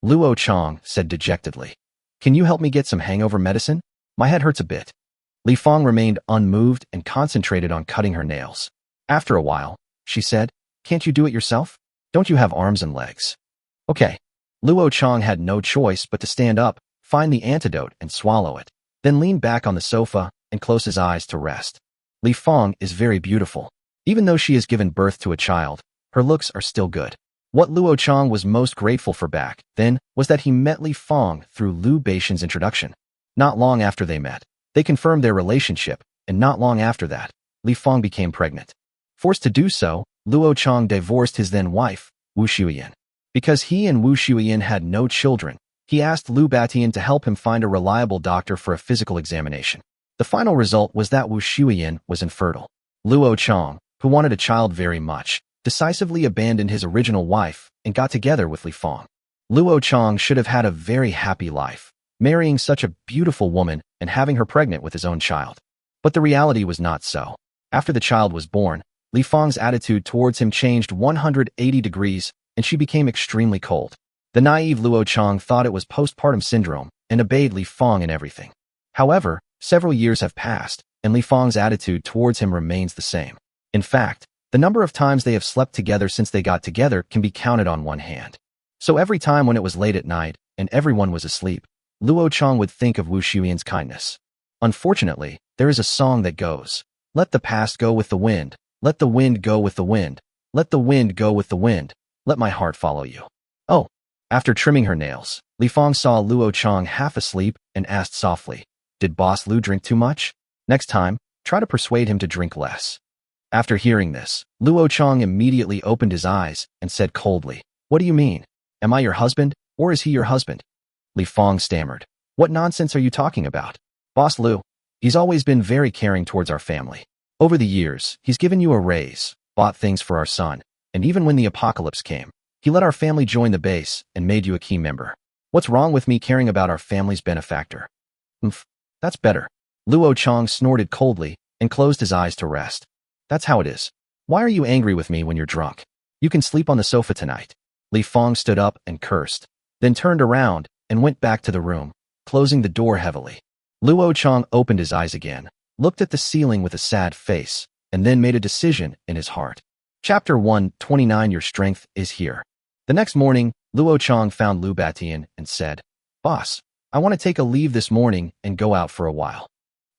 Luo Chang said dejectedly, "Can you help me get some hangover medicine? My head hurts a bit." Li Fang remained unmoved and concentrated on cutting her nails. After a while, she said, "Can't you do it yourself? Don't you have arms and legs?" "Okay." Luo Chang had no choice but to stand up, find the antidote and swallow it, then lean back on the sofa and close his eyes to rest. Li Fang is very beautiful. Even though she has given birth to a child, her looks are still good. What Luo Chang was most grateful for back then was that he met Li Fang through Lu Batian's introduction. Not long after they met, they confirmed their relationship, and not long after that, Li Fang became pregnant. Forced to do so, Luo Chang divorced his then wife, Wu Shuiyan. Because he and Wu Shuiyan had no children, he asked Lu Batian to help him find a reliable doctor for a physical examination. The final result was that Wu Shuiyan was infertile. Luo Chang, who wanted a child very much, decisively abandoned his original wife and got together with Li Fang. Luo Chang should have had a very happy life, marrying such a beautiful woman and having her pregnant with his own child. But the reality was not so. After the child was born, Li Fang's attitude towards him changed 180 degrees, and she became extremely cold. The naive Luo Chang thought it was postpartum syndrome and obeyed Li Fang in everything. However, several years have passed, and Li Fang's attitude towards him remains the same. In fact, the number of times they have slept together since they got together can be counted on one hand. So every time when it was late at night and everyone was asleep, Luo Chang would think of Wu Shuiyan's kindness. Unfortunately, there is a song that goes, "Let the past go with the wind, let the wind go with the wind, let the wind go with the wind, let my heart follow you." Oh. After trimming her nails, Li Fang saw Luo Chang half asleep and asked softly, "Did Boss Lu drink too much? Next time, try to persuade him to drink less." After hearing this, Luo Chang immediately opened his eyes and said coldly, "What do you mean? Am I your husband, or is he your husband?" Li Fong stammered, "What nonsense are you talking about? Boss Lu, he's always been very caring towards our family. Over the years, he's given you a raise, bought things for our son, and even when the apocalypse came, he let our family join the base and made you a key member. What's wrong with me caring about our family's benefactor?" "Umph, that's better." Luo Chang snorted coldly and closed his eyes to rest. "That's how it is. Why are you angry with me when you're drunk? You can sleep on the sofa tonight." Li Fong stood up and cursed, then turned around and went back to the room, closing the door heavily. Luo Chang opened his eyes again, looked at the ceiling with a sad face, and then made a decision in his heart. Chapter 129 Your Strength is Here. The next morning, Luo Chang found Lu Batian and said, "Boss, I want to take a leave this morning and go out for a while."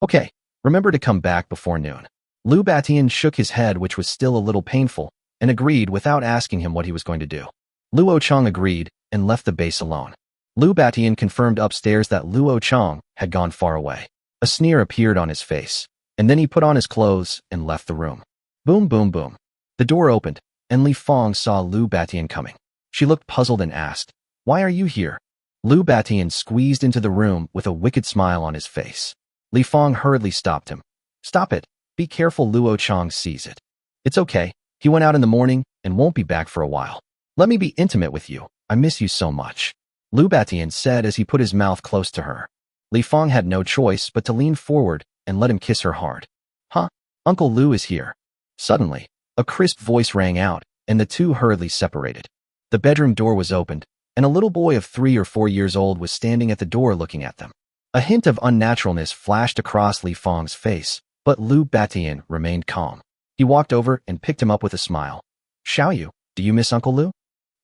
"Okay, remember to come back before noon." Lu Batian shook his head, which was still a little painful, and agreed without asking him what he was going to do. Luo Chang agreed and left the base alone. Lu Batian confirmed upstairs that Luo Chang had gone far away. A sneer appeared on his face, and then he put on his clothes and left the room. Boom, boom, boom. The door opened, and Li Fong saw Lu Batian coming. She looked puzzled and asked, "Why are you here?" Lu Batian squeezed into the room with a wicked smile on his face. Li Fong hurriedly stopped him. "Stop it. Be careful Luo Chang sees it." "It's okay. He went out in the morning and won't be back for a while. Let me be intimate with you. I miss you so much," Lu Batian said as he put his mouth close to her. Li Fong had no choice but to lean forward and let him kiss her hard. "Huh? Uncle Lu is here." Suddenly, a crisp voice rang out, and the two hurriedly separated. The bedroom door was opened, and a little boy of 3 or 4 years old was standing at the door looking at them. A hint of unnaturalness flashed across Li Fong's face, but Lu Batian remained calm. He walked over and picked him up with a smile. "Xiaoyu, do you miss Uncle Lu?"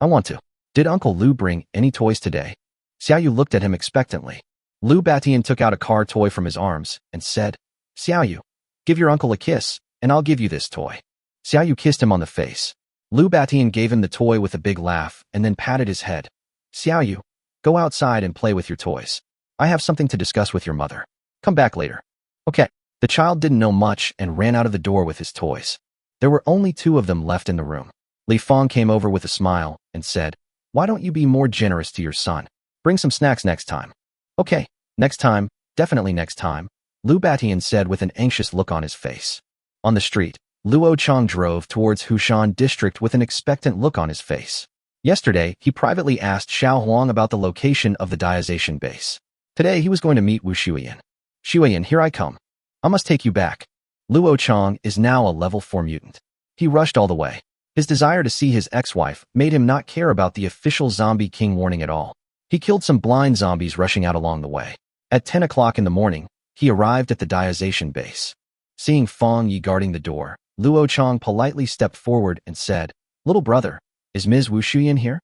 "I want to." "Did Uncle Lu bring any toys today?" Xiaoyu looked at him expectantly. Lu Batian took out a car toy from his arms and said, "Xiaoyu, give your uncle a kiss, and I'll give you this toy." Xiaoyu kissed him on the face. Lu Batian gave him the toy with a big laugh and then patted his head. "Xiaoyu, go outside and play with your toys. I have something to discuss with your mother. Come back later." "Okay." The child didn't know much and ran out of the door with his toys. There were only 2 of them left in the room. Li Fong came over with a smile and said, "Why don't you be more generous to your son? Bring some snacks next time." "Okay, next time, definitely next time," Lu Batian said with an anxious look on his face. On the street, Luo Chang drove towards Hushan district with an expectant look on his face. Yesterday, he privately asked Xiao Huang about the location of the Diazation base. Today, he was going to meet Wu Shuiyan. "Shuiyan, here I come. I must take you back." Luo Chang is now a level 4 mutant. He rushed all the way. His desire to see his ex-wife made him not care about the official Zombie King warning at all. He killed some blind zombies rushing out along the way. At 10 o'clock in the morning, he arrived at the Diazation base. Seeing Fong Yi guarding the door, Luo Chang politely stepped forward and said, "Little brother, is Ms. Wu Shuiyan here?"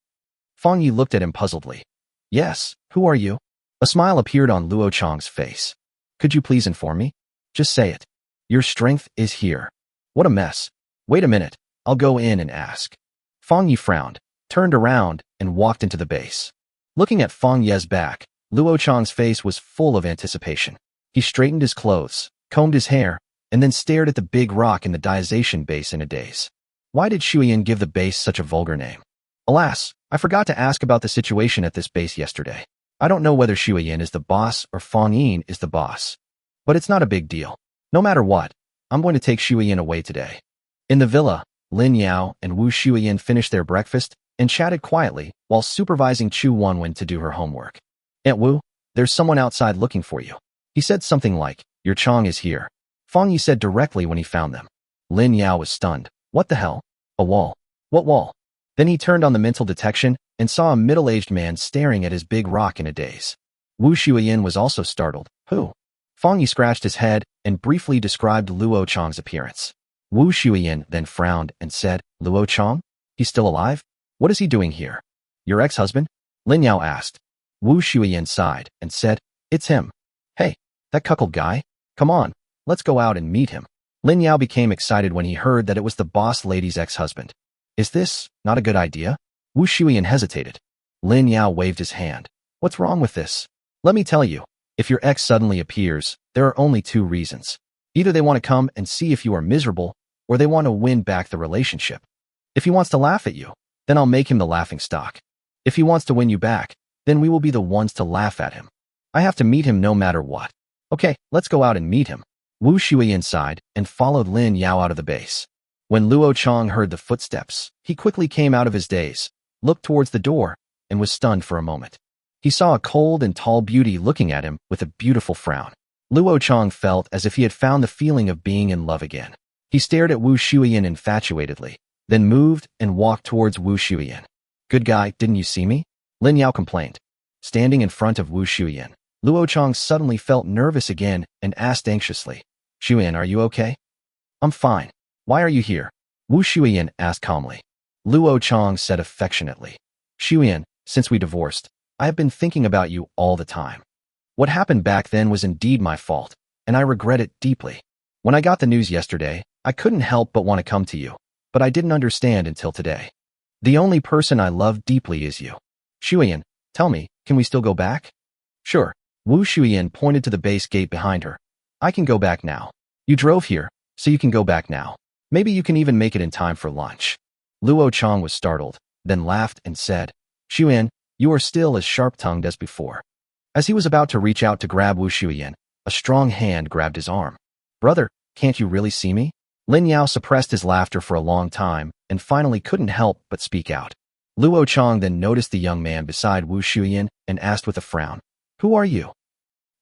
Fong Yi looked at him puzzledly. "Yes, who are you?" A smile appeared on Luo Chang's face. "Could you please inform me? Just say it. Your strength is here." "What a mess. Wait a minute, I'll go in and ask." Fong Yi frowned, turned around, and walked into the base. Looking at Fong Ye's back, Luo Chang's face was full of anticipation. He straightened his clothes, combed his hair, and then stared at the big rock in the Diazation base in a daze. Why did Shuiyan give the base such a vulgar name? Alas, I forgot to ask about the situation at this base yesterday. I don't know whether Shuiyan is the boss or Fong Yin is the boss. But it's not a big deal. No matter what, I'm going to take Shuiyan away today. In the villa, Lin Yao and Wu Shuiyan finished their breakfast and chatted quietly while supervising Chu Wanwen to do her homework. "Aunt Wu, there's someone outside looking for you." He said something like, "Your Chong is here," Fong Yi said directly when he found them. Lin Yao was stunned. "What the hell? A wall? What wall?" Then he turned on the mental detection and saw a middle-aged man staring at his big rock in a daze. Wu Shuiyan was also startled. "Who?" Fong Yi scratched his head and briefly described Luo Chang's appearance. Wu Shuiyan then frowned and said, "Luo Chang? He's still alive? What is he doing here?" "Your ex-husband?" Lin Yao asked. Wu Shuiyan sighed and said, "It's him." "Hey, that cuckold guy? Come on, let's go out and meet him." Lin Yao became excited when he heard that it was the boss lady's ex-husband. "Is this not a good idea?" Wu Shuiyan hesitated. Lin Yao waved his hand. "What's wrong with this? Let me tell you. If your ex suddenly appears, there are only 2 reasons. Either they want to come and see if you are miserable, or they want to win back the relationship. If he wants to laugh at you, then I'll make him the laughing stock. If he wants to win you back, then we will be the ones to laugh at him. I have to meet him no matter what. Okay, let's go out and meet him. Wu Shuiyan sighed and followed Lin Yao out of the base. When Luo Chang heard the footsteps, he quickly came out of his daze, looked towards the door, and was stunned for a moment. He saw a cold and tall beauty looking at him with a beautiful frown. Luo Chang felt as if he had found the feeling of being in love again. He stared at Wu Shuiyan infatuatedly, then moved and walked towards Wu Shuiyan. Good guy, didn't you see me? Lin Yao complained. Standing in front of Wu Shuiyan, Luo Chang suddenly felt nervous again and asked anxiously, Shuiyan, are you okay? I'm fine. Why are you here? Wu Shuiyan asked calmly. Luo Chang said affectionately, Shuiyan, since we divorced, I have been thinking about you all the time. What happened back then was indeed my fault, and I regret it deeply. When I got the news yesterday, I couldn't help but want to come to you, but I didn't understand until today. The only person I love deeply is you. Shuiyan, tell me, can we still go back? Sure. Wu Shuiyan pointed to the base gate behind her. I can go back now. You drove here, so you can go back now. Maybe you can even make it in time for lunch. Luo Chang was startled, then laughed and said, Shuiyan, you are still as sharp-tongued as before. As he was about to reach out to grab Wu Shuiyan, a strong hand grabbed his arm. Brother, can't you really see me? Lin Yao suppressed his laughter for a long time and finally couldn't help but speak out. Luo Chang then noticed the young man beside Wu Shuiyan and asked with a frown, Who are you?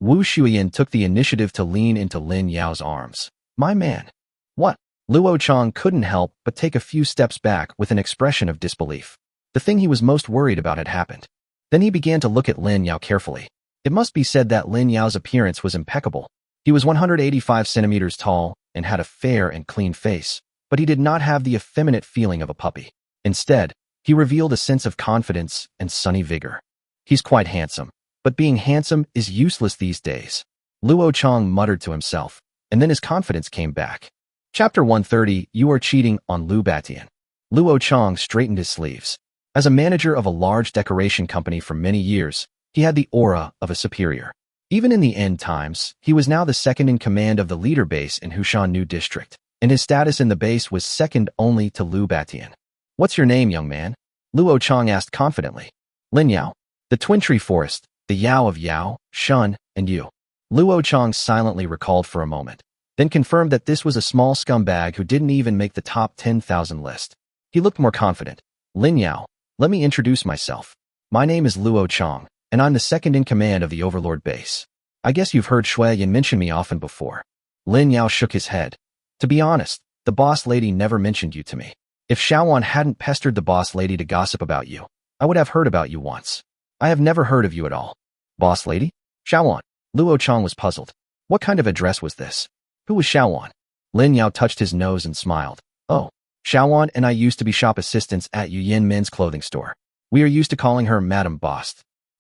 Wu Shuiyan took the initiative to lean into Lin Yao's arms. My man. What? Luo Chang couldn't help but take a few steps back with an expression of disbelief. The thing he was most worried about had happened. Then he began to look at Lin Yao carefully. It must be said that Lin Yao's appearance was impeccable. He was 185 centimeters tall and had a fair and clean face, but he did not have the effeminate feeling of a puppy. Instead, he revealed a sense of confidence and sunny vigor. He's quite handsome, but being handsome is useless these days. Luo Chang muttered to himself, and then his confidence came back. Chapter 130, You Are Cheating on Lu Batian. Luo Chang straightened his sleeves. As a manager of a large decoration company for many years, he had the aura of a superior. Even in the end times, he was now the second in command of the leader base in Hushannu district, and his status in the base was second only to Lu Batian. What's your name, young man? Luo Chang asked confidently. Lin Yao. The Twin Tree Forest, the Yao of Yao, Shun, and you. Luo Chang silently recalled for a moment, then confirmed that this was a small scumbag who didn't even make the top 10,000 list. He looked more confident. Lin Yao, let me introduce myself. My name is Luo Chang, and I'm the second in command of the Overlord base. I guess you've heard Shuiyan mention me often before. Lin Yao shook his head. To be honest, the boss lady never mentioned you to me. If Xiaowan hadn't pestered the boss lady to gossip about you, I would have heard about you once. I have never heard of you at all. Boss lady? Xiaowan. Luo Chang was puzzled. What kind of address was this? Who was Xiaowan? Lin Yao touched his nose and smiled. Oh, Xiaowan and I used to be shop assistants at Yuyin men's clothing store. We are used to calling her Madam Boss.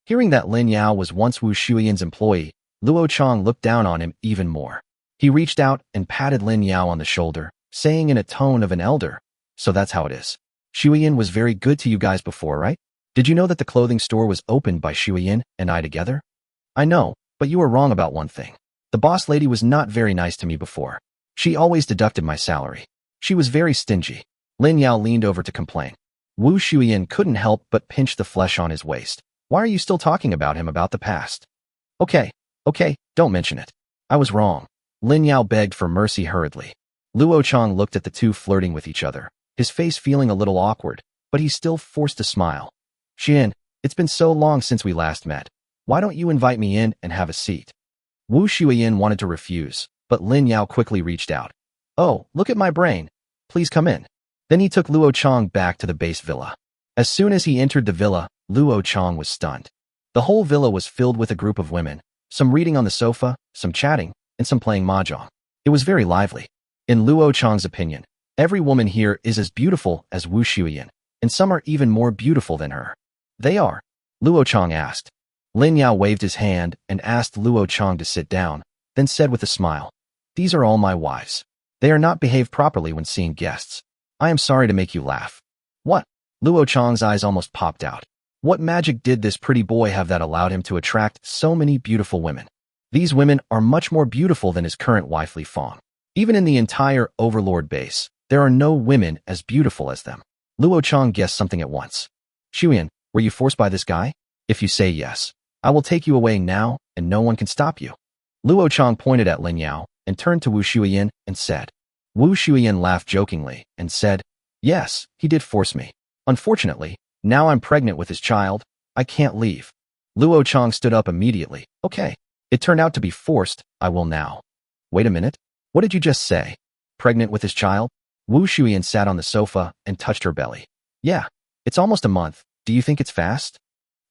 Hearing that Lin Yao was once Wu Shuiyan's employee, Luo Chang looked down on him even more. He reached out and patted Lin Yao on the shoulder, saying in a tone of an elder, So that's how it is. Shuiyan was very good to you guys before, right? Did you know that the clothing store was opened by Shuiyan and I together? I know, but you were wrong about one thing. The boss lady was not very nice to me before. She always deducted my salary. She was very stingy. Lin Yao leaned over to complain. Wu Shuiyan couldn't help but pinch the flesh on his waist. Why are you still talking about him about the past? Okay, don't mention it. I was wrong. Lin Yao begged for mercy hurriedly. Luo Chang looked at the two flirting with each other, his face feeling a little awkward, but he still forced a smile. Xian, it's been so long since we last met. Why don't you invite me in and have a seat? Wu Shuiyan wanted to refuse, but Lin Yao quickly reached out. Oh, look at my brain. Please come in. Then he took Luo Chang back to the base villa. As soon as he entered the villa, Luo Chang was stunned. The whole villa was filled with a group of women, some reading on the sofa, some chatting, and some playing mahjong. It was very lively. In Luo Chang's opinion, every woman here is as beautiful as Wu Shuiyan, and some are even more beautiful than her. They are? Luo Chang asked. Lin Yao waved his hand and asked Luo Chang to sit down, then said with a smile, These are all my wives. They are not behaved properly when seeing guests. I am sorry to make you laugh. What? Luo Chang's eyes almost popped out. What magic did this pretty boy have that allowed him to attract so many beautiful women? These women are much more beautiful than his current wife Li Fong. Even in the entire Overlord base, There are no women as beautiful as them. Luo Chang guessed something at once. Shuyan, were you forced by this guy? If you say yes, I will take you away now, and no one can stop you. Luo Chang pointed at Lin Yao and turned to Wu Shuyan and said. Wu Shuyan laughed jokingly and said, yes, he did force me. Unfortunately, now I'm pregnant with his child. I can't leave. Luo Chang stood up immediately. Okay. It turned out to be forced. I will now. Wait a minute. What did you just say? Pregnant with his child? Wu Shuyan sat on the sofa and touched her belly. Yeah, it's almost a month. Do you think it's fast?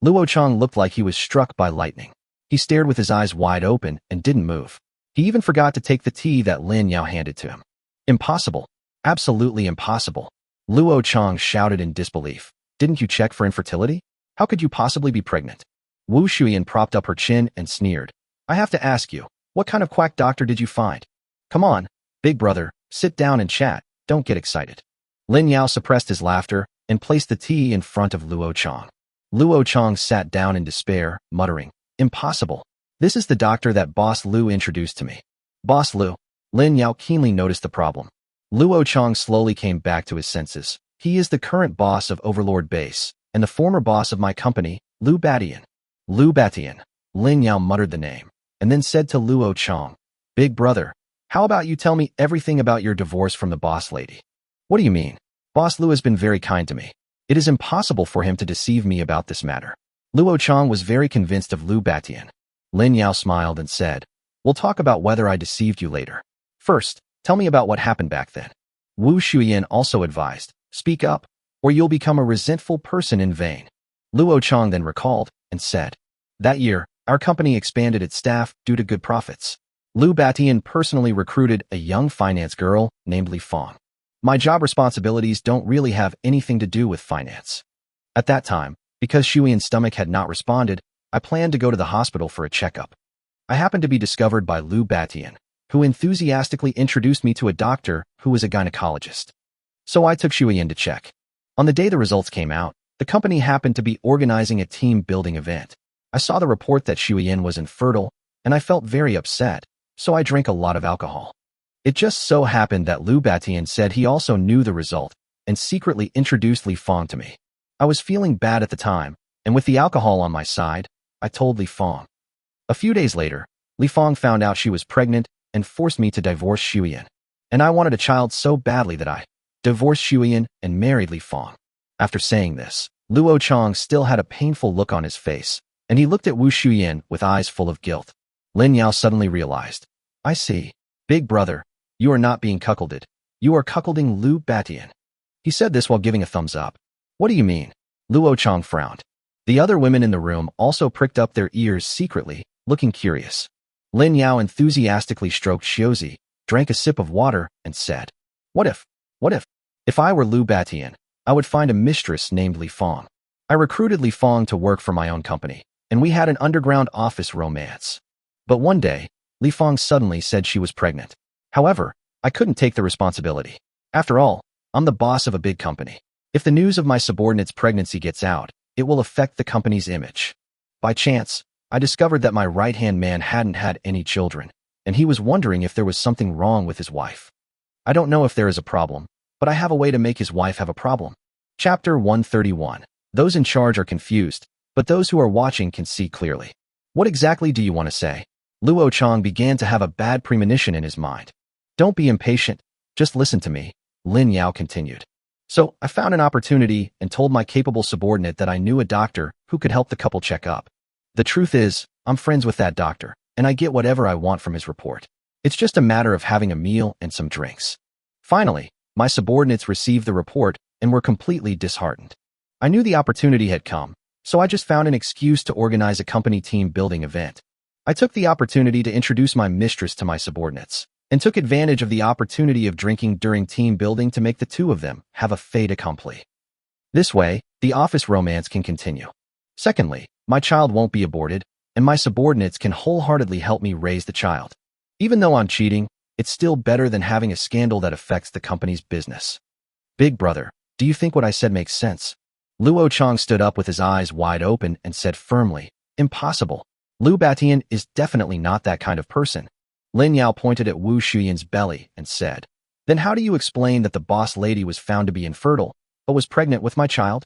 Luo Chang looked like he was struck by lightning. He stared with his eyes wide open and didn't move. He even forgot to take the tea that Lin Yao handed to him. Impossible. Absolutely impossible. Luo Chang shouted in disbelief. Didn't you check for infertility? How could you possibly be pregnant? Wu Shuyan propped up her chin and sneered. I have to ask you, what kind of quack doctor did you find? Come on, big brother, sit down and chat. Don't get excited. Lin Yao suppressed his laughter and placed the tea in front of Luo Chang. Luo Chang sat down in despair, muttering, impossible. This is the doctor that Boss Lu introduced to me. Boss Lu. Lin Yao keenly noticed the problem. Luo Chang slowly came back to his senses. He is the current boss of Overlord Base, and the former boss of my company, Lu Batian. Lu Batian. Lin Yao muttered the name, and then said to Luo Chang, big brother, how about you tell me everything about your divorce from the boss lady? What do you mean? Boss Lu has been very kind to me. It is impossible for him to deceive me about this matter. Luo Chang was very convinced of Lu Batian. Lin Yao smiled and said, we'll talk about whether I deceived you later. First, tell me about what happened back then. Wu Shuyan also advised, speak up, or you'll become a resentful person in vain. Luo Chang then recalled and said, that year, our company expanded its staff due to good profits. Lu Batian personally recruited a young finance girl named Li Fong. My job responsibilities don't really have anything to do with finance. At that time, because Shuyan's stomach had not responded, I planned to go to the hospital for a checkup. I happened to be discovered by Lu Batian, who enthusiastically introduced me to a doctor who was a gynecologist. So I took Shuyan to check. On the day the results came out, the company happened to be organizing a team-building event. I saw the report that Shuyan was infertile, and I felt very upset, so I drank a lot of alcohol. It just so happened that Lu Batian said he also knew the result and secretly introduced Li Fong to me. I was feeling bad at the time, and with the alcohol on my side, I told Li Fong. A few days later, Li Fong found out she was pregnant and forced me to divorce Shuyan. And I wanted a child so badly that I divorced Shuyan and married Li Fong. After saying this, Luo Chang still had a painful look on his face, and he looked at Wu Shuyan with eyes full of guilt. Lin Yao suddenly realized. I see. Big brother, you are not being cuckolded. You are cuckolding Lu Batian. He said this while giving a thumbs up. What do you mean? Luo Chang frowned. The other women in the room also pricked up their ears secretly, looking curious. Lin Yao enthusiastically stroked Xiuzi, drank a sip of water, and said, What if I were Lu Batian, I would find a mistress named Li Fong. I recruited Li Fong to work for my own company, and we had an underground office romance. But one day, Li Fong suddenly said she was pregnant. However, I couldn't take the responsibility. After all, I'm the boss of a big company. If the news of my subordinate's pregnancy gets out, it will affect the company's image. By chance, I discovered that my right-hand man hadn't had any children, and he was wondering if there was something wrong with his wife. I don't know if there is a problem, but I have a way to make his wife have a problem. Chapter 131. Those in charge are confused, but those who are watching can see clearly. What exactly do you want to say? Luo Chang began to have a bad premonition in his mind. Don't be impatient, just listen to me, Lin Yao continued. So, I found an opportunity and told my capable subordinate that I knew a doctor who could help the couple check up. The truth is, I'm friends with that doctor, and I get whatever I want from his report. It's just a matter of having a meal and some drinks. Finally, my subordinates received the report and were completely disheartened. I knew the opportunity had come, so I just found an excuse to organize a company team-building event. I took the opportunity to introduce my mistress to my subordinates, and took advantage of the opportunity of drinking during team building to make the two of them have a fait accompli. This way, the office romance can continue. Secondly, my child won't be aborted, and my subordinates can wholeheartedly help me raise the child. Even though I'm cheating, it's still better than having a scandal that affects the company's business. Big brother, do you think what I said makes sense? Luo Chang stood up with his eyes wide open and said firmly, Impossible. Lu Batian is definitely not that kind of person. Lin Yao pointed at Wu Shuyan's belly and said, Then how do you explain that the boss lady was found to be infertile, but was pregnant with my child?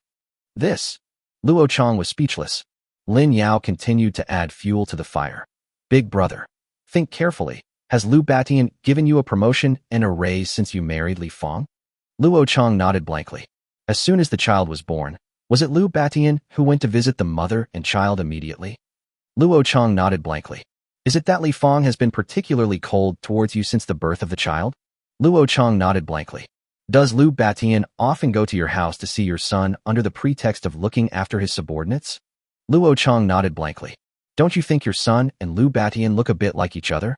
This. Luo Chang was speechless. Lin Yao continued to add fuel to the fire. Big brother. Think carefully. Has Lu Batian given you a promotion and a raise since you married Li Fong? Luo Chang nodded blankly. As soon as the child was born, was it Lu Batian who went to visit the mother and child immediately? Luo Chang nodded blankly. Is it that Li Fong has been particularly cold towards you since the birth of the child? Luo Chang nodded blankly. Does Lu Batian often go to your house to see your son under the pretext of looking after his subordinates? Luo Chang nodded blankly. Don't you think your son and Lu Batian look a bit like each other?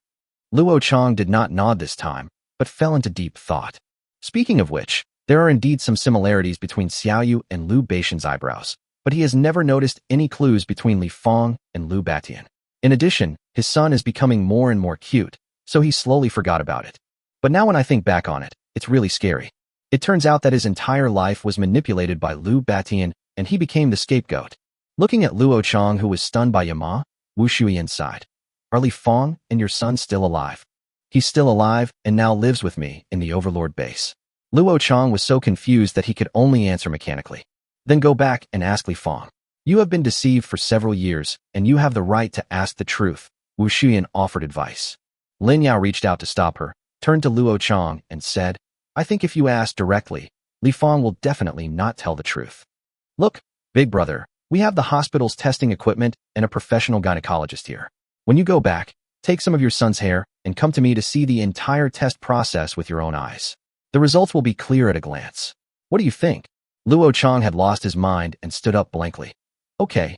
Luo Chang did not nod this time, but fell into deep thought. Speaking of which, there are indeed some similarities between Xiaoyu and Lu Batian's eyebrows, but he has never noticed any clues between Li Fong and Lu Batian. In addition, his son is becoming more and more cute, so he slowly forgot about it. But now when I think back on it, it's really scary. It turns out that his entire life was manipulated by Lu Batian, and he became the scapegoat. Looking at Luo Chang, who was stunned by Yama, Wu Shuiyan sighed. Are Li Fong and your son still alive? He's still alive and now lives with me in the Overlord base. Luo Chang was so confused that he could only answer mechanically. Then go back and ask Li Fong. You have been deceived for several years, and you have the right to ask the truth, Wu Shuiyan offered advice. Lin Yao reached out to stop her, turned to Luo Chang, and said, I think if you ask directly, Li Fong will definitely not tell the truth. Look, big brother, we have the hospital's testing equipment and a professional gynecologist here. When you go back, take some of your son's hair and come to me to see the entire test process with your own eyes. The results will be clear at a glance. What do you think? Luo Chang had lost his mind and stood up blankly. Okay.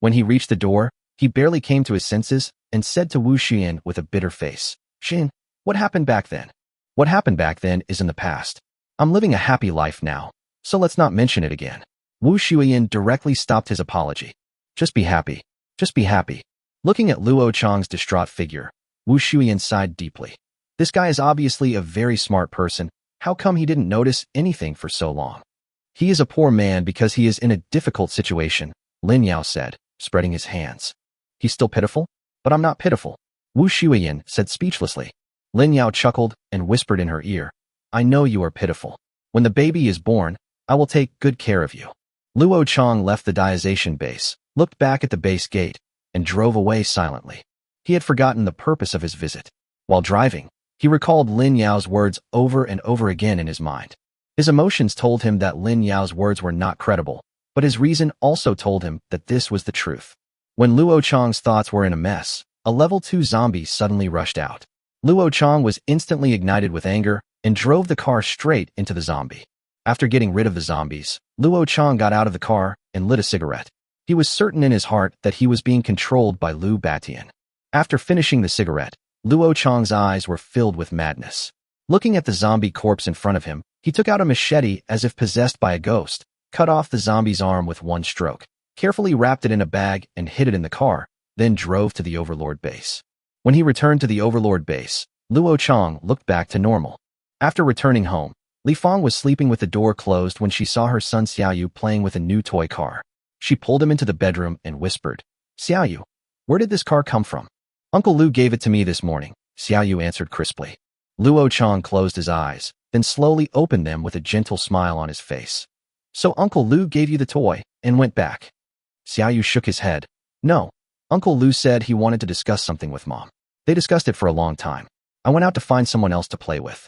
When he reached the door, he barely came to his senses and said to Wu Shuiyan with a bitter face, Xin, what happened back then? What happened back then is in the past. I'm living a happy life now, so let's not mention it again. Wu Shuiyan directly stopped his apology. Just be happy. Just be happy. Looking at Luo Chang's distraught figure, Wu Shuiyan sighed deeply. This guy is obviously a very smart person. How come he didn't notice anything for so long? He is a poor man because he is in a difficult situation, Lin Yao said, spreading his hands. He's still pitiful? But I'm not pitiful, Wu Shuiyan said speechlessly. Lin Yao chuckled and whispered in her ear, I know you are pitiful. When the baby is born, I will take good care of you. Luo Chang left the diazation base, looked back at the base gate, and drove away silently. He had forgotten the purpose of his visit. While driving, he recalled Lin Yao's words over and over again in his mind. His emotions told him that Lin Yao's words were not credible, but his reason also told him that this was the truth. When Luo Chang's thoughts were in a mess, a level 2 zombie suddenly rushed out. Luo Chang was instantly ignited with anger and drove the car straight into the zombie. After getting rid of the zombies, Luo Chang got out of the car and lit a cigarette. He was certain in his heart that he was being controlled by Lu Batian. After finishing the cigarette, Luo Chang's eyes were filled with madness. Looking at the zombie corpse in front of him, he took out a machete as if possessed by a ghost, cut off the zombie's arm with one stroke, carefully wrapped it in a bag and hid it in the car, then drove to the Overlord base. When he returned to the Overlord base, Luo Chang looked back to normal. After returning home, Li Fong was sleeping with the door closed when she saw her son Xiaoyu playing with a new toy car. She pulled him into the bedroom and whispered, Xiaoyu, where did this car come from? Uncle Lu gave it to me this morning, Xiaoyu answered crisply. Luo Chang closed his eyes, then slowly opened them with a gentle smile on his face. So Uncle Lu gave you the toy and went back? Xiaoyu shook his head. No, Uncle Lu said he wanted to discuss something with Mom. They discussed it for a long time. I went out to find someone else to play with.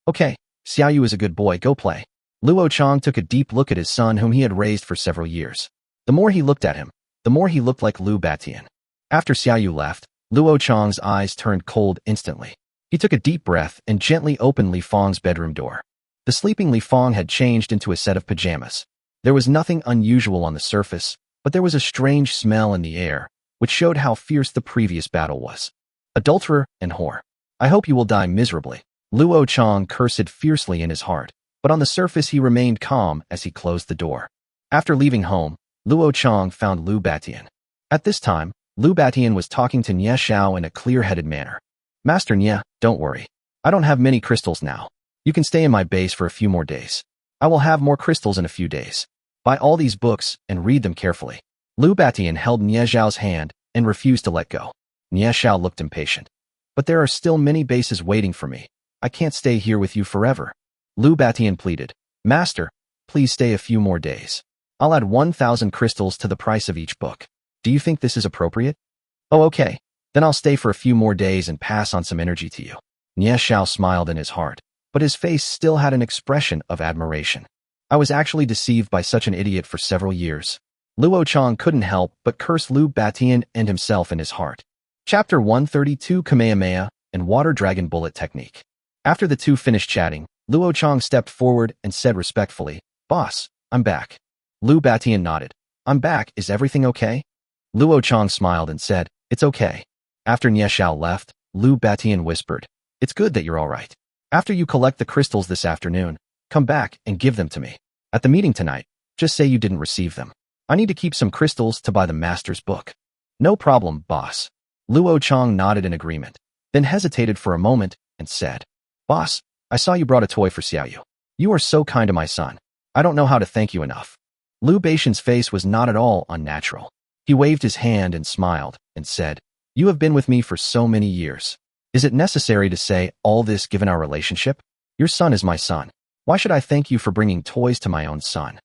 Okay, Xiaoyu is a good boy, go play. Luo Chang took a deep look at his son whom he had raised for several years. The more he looked at him, the more he looked like Lu Batian. After Xiaoyu left, Luo Chang's eyes turned cold instantly. He took a deep breath and gently opened Li Fong's bedroom door. The sleeping Li Fong had changed into a set of pajamas. There was nothing unusual on the surface, but there was a strange smell in the air, which showed how fierce the previous battle was. Adulterer and whore. I hope you will die miserably. Luo Chang cursed fiercely in his heart, but on the surface he remained calm as he closed the door. After leaving home, Luo Chang found Lu Batian. At this time, Lu Batian was talking to Nie Xiao in a clear-headed manner. Master Nie, don't worry. I don't have many crystals now. You can stay in my base for a few more days. I will have more crystals in a few days. Buy all these books and read them carefully. Lu Batian held Nie Xiao's hand and refused to let go. Nie Xiao looked impatient. But there are still many bases waiting for me. I can't stay here with you forever. Lu Batian pleaded. Master, please stay a few more days. I'll add 1,000 crystals to the price of each book. Do you think this is appropriate? Oh, okay. Then I'll stay for a few more days and pass on some energy to you. Nie Xiao smiled in his heart, but his face still had an expression of admiration. I was actually deceived by such an idiot for several years. Luo Chang couldn't help but curse Lu Batian and himself in his heart. Chapter 132 Kamehameha and Water Dragon Bullet Technique. After the two finished chatting, Luo Chang stepped forward and said respectfully, Boss, I'm back. Lu Batian nodded. I'm back, is everything okay? Luo Chang smiled and said, It's okay. After Nie Xiao left, Lu Batian whispered, It's good that you're all right. After you collect the crystals this afternoon, come back and give them to me. At the meeting tonight, just say you didn't receive them. I need to keep some crystals to buy the master's book. No problem, boss. Luo Chang nodded in agreement, then hesitated for a moment and said, Boss, I saw you brought a toy for Xiaoyu. You are so kind to my son. I don't know how to thank you enough. Lu Batian's face was not at all unnatural. He waved his hand and smiled and said, You have been with me for so many years. Is it necessary to say all this given our relationship? Your son is my son. Why should I thank you for bringing toys to my own son?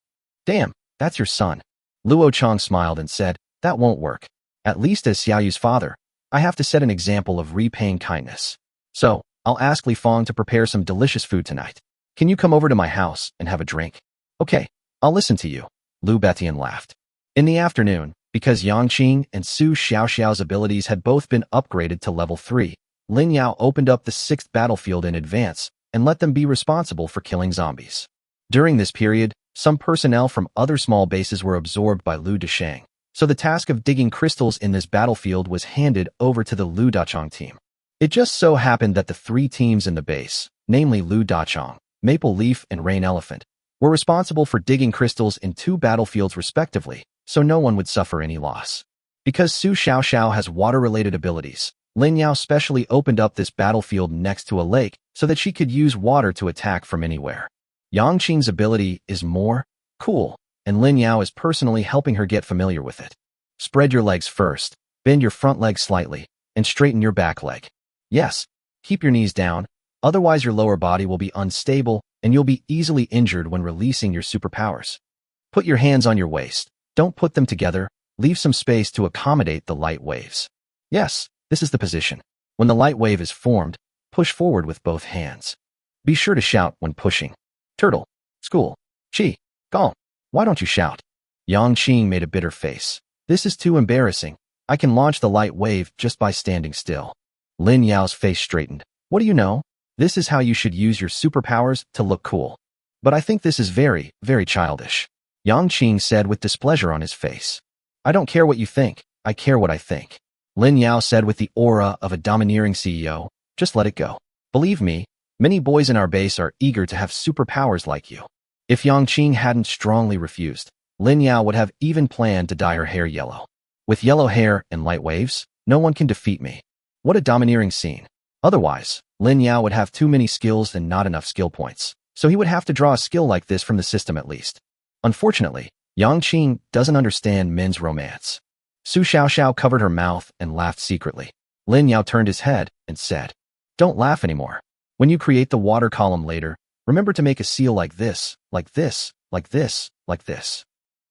Damn, that's your son. Luo Chang smiled and said, That won't work. At least as Xiaoyu's father, I have to set an example of repaying kindness. So, I'll ask Li Fong to prepare some delicious food tonight. Can you come over to my house and have a drink? Okay, I'll listen to you. Lu Batian laughed. In the afternoon, because Yang Qing and Su Xiaoxiao's abilities had both been upgraded to level 3, Lin Yao opened up the 6th battlefield in advance and let them be responsible for killing zombies. During this period, some personnel from other small bases were absorbed by Lu Dashang, so the task of digging crystals in this battlefield was handed over to the Lu Dachang team. It just so happened that the 3 teams in the base, namely Lu Dachang, Maple Leaf, and Rain Elephant, were responsible for digging crystals in 2 battlefields respectively, so no one would suffer any loss. Because Su Xiaoxiao has water-related abilities, Lin Yao specially opened up this battlefield next to a lake so that she could use water to attack from anywhere. Yang Qing's ability is more cool, and Lin Yao is personally helping her get familiar with it. Spread your legs first, bend your front leg slightly, and straighten your back leg. Yes, keep your knees down, otherwise your lower body will be unstable and you'll be easily injured when releasing your superpowers. Put your hands on your waist. Don't put them together, leave some space to accommodate the light waves. Yes, this is the position. When the light wave is formed, push forward with both hands. Be sure to shout when pushing. Turtle, school, Chi, calm. Why don't you shout? Yang Qing made a bitter face. This is too embarrassing. I can launch the light wave just by standing still. Lin Yao's face straightened. What do you know? This is how you should use your superpowers to look cool. But I think this is very, very childish. Yang Qing said with displeasure on his face. I don't care what you think. I care what I think. Lin Yao said with the aura of a domineering CEO. Just let it go. Believe me, many boys in our base are eager to have superpowers like you. If Yang Qing hadn't strongly refused, Lin Yao would have even planned to dye her hair yellow. With yellow hair and light waves, no one can defeat me. What a domineering scene. Otherwise, Lin Yao would have too many skills and not enough skill points, so he would have to draw a skill like this from the system at least. Unfortunately, Yang Qing doesn't understand men's romance. Su Xiaoxiao covered her mouth and laughed secretly. Lin Yao turned his head and said, Don't laugh anymore. When you create the water column later, remember to make a seal like this, like this, like this, like this.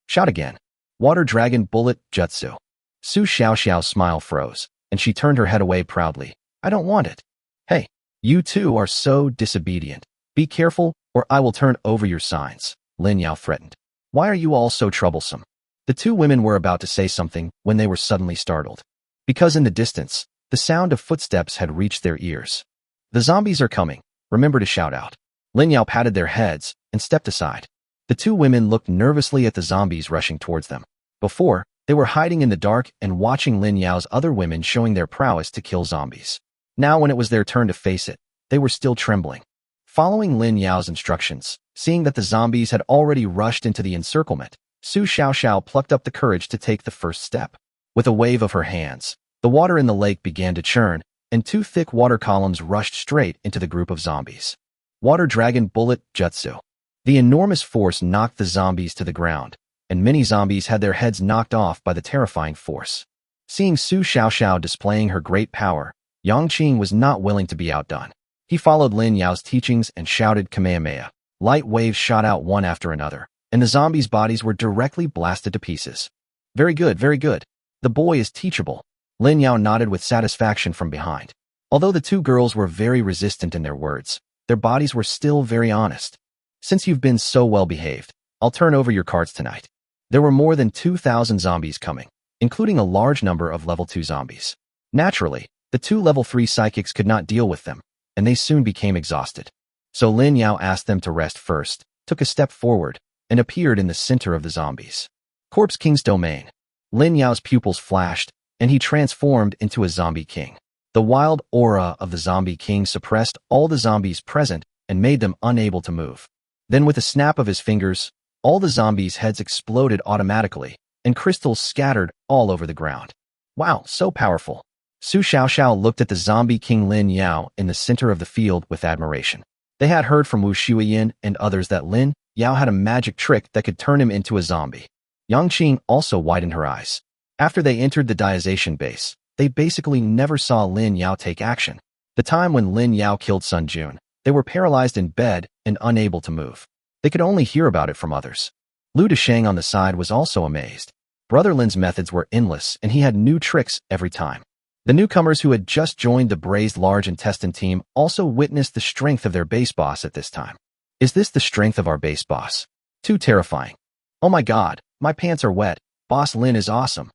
Shout again. Water Dragon Bullet Jutsu. Su Xiaoxiao's smile froze, and she turned her head away proudly. I don't want it. Hey, you two are so disobedient. Be careful, or I will turn over your signs, Lin Yao threatened. Why are you all so troublesome? The 2 women were about to say something when they were suddenly startled. Because in the distance, the sound of footsteps had reached their ears. The zombies are coming. Remember to shout out. Lin Yao patted their heads and stepped aside. The 2 women looked nervously at the zombies rushing towards them. Before, they were hiding in the dark and watching Lin Yao's other women showing their prowess to kill zombies. Now when it was their turn to face it, they were still trembling. Following Lin Yao's instructions, seeing that the zombies had already rushed into the encirclement, Su Xiaoxiao plucked up the courage to take the first step. With a wave of her hands, the water in the lake began to churn, and 2 thick water columns rushed straight into the group of zombies. Water Dragon Bullet Jutsu. The enormous force knocked the zombies to the ground, and many zombies had their heads knocked off by the terrifying force. Seeing Su Xiaoxiao displaying her great power, Yang Qing was not willing to be outdone. He followed Lin Yao's teachings and shouted Kamehameha. Light waves shot out one after another, and the zombies' bodies were directly blasted to pieces. Very good, very good. The boy is teachable. Lin Yao nodded with satisfaction from behind. Although the two girls were very resistant in their words, their bodies were still very honest. Since you've been so well behaved, I'll turn over your cards tonight. There were more than 2,000 zombies coming, including a large number of level 2 zombies. Naturally, the two level 3 psychics could not deal with them, and they soon became exhausted. So Lin Yao asked them to rest first, took a step forward, and appeared in the center of the zombies. Corpse King's domain. Lin Yao's pupils flashed, and he transformed into a zombie king. The wild aura of the zombie king suppressed all the zombies present and made them unable to move. Then with a snap of his fingers, all the zombies' heads exploded automatically, and crystals scattered all over the ground. Wow, so powerful. Su Xiaoxiao looked at the zombie king Lin Yao in the center of the field with admiration. They had heard from Wu Shuiyin and others that Lin Yao had a magic trick that could turn him into a zombie. Yang Qing also widened her eyes. After they entered the Diazation base, they basically never saw Lin Yao take action. The time when Lin Yao killed Sun Jun, they were paralyzed in bed and unable to move. They could only hear about it from others. Lu Deshang on the side was also amazed. Brother Lin's methods were endless, and he had new tricks every time. The newcomers who had just joined the Braised Large Intestine team also witnessed the strength of their base boss at this time. Is this the strength of our base boss? Too terrifying. Oh my god, my pants are wet. Boss Lin is awesome.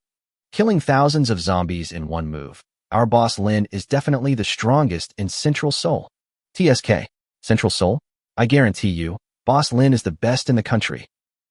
Killing thousands of zombies in one move. Our boss Lin is definitely the strongest in Central Seoul. TSK. Central Seoul? I guarantee you, boss Lin is the best in the country.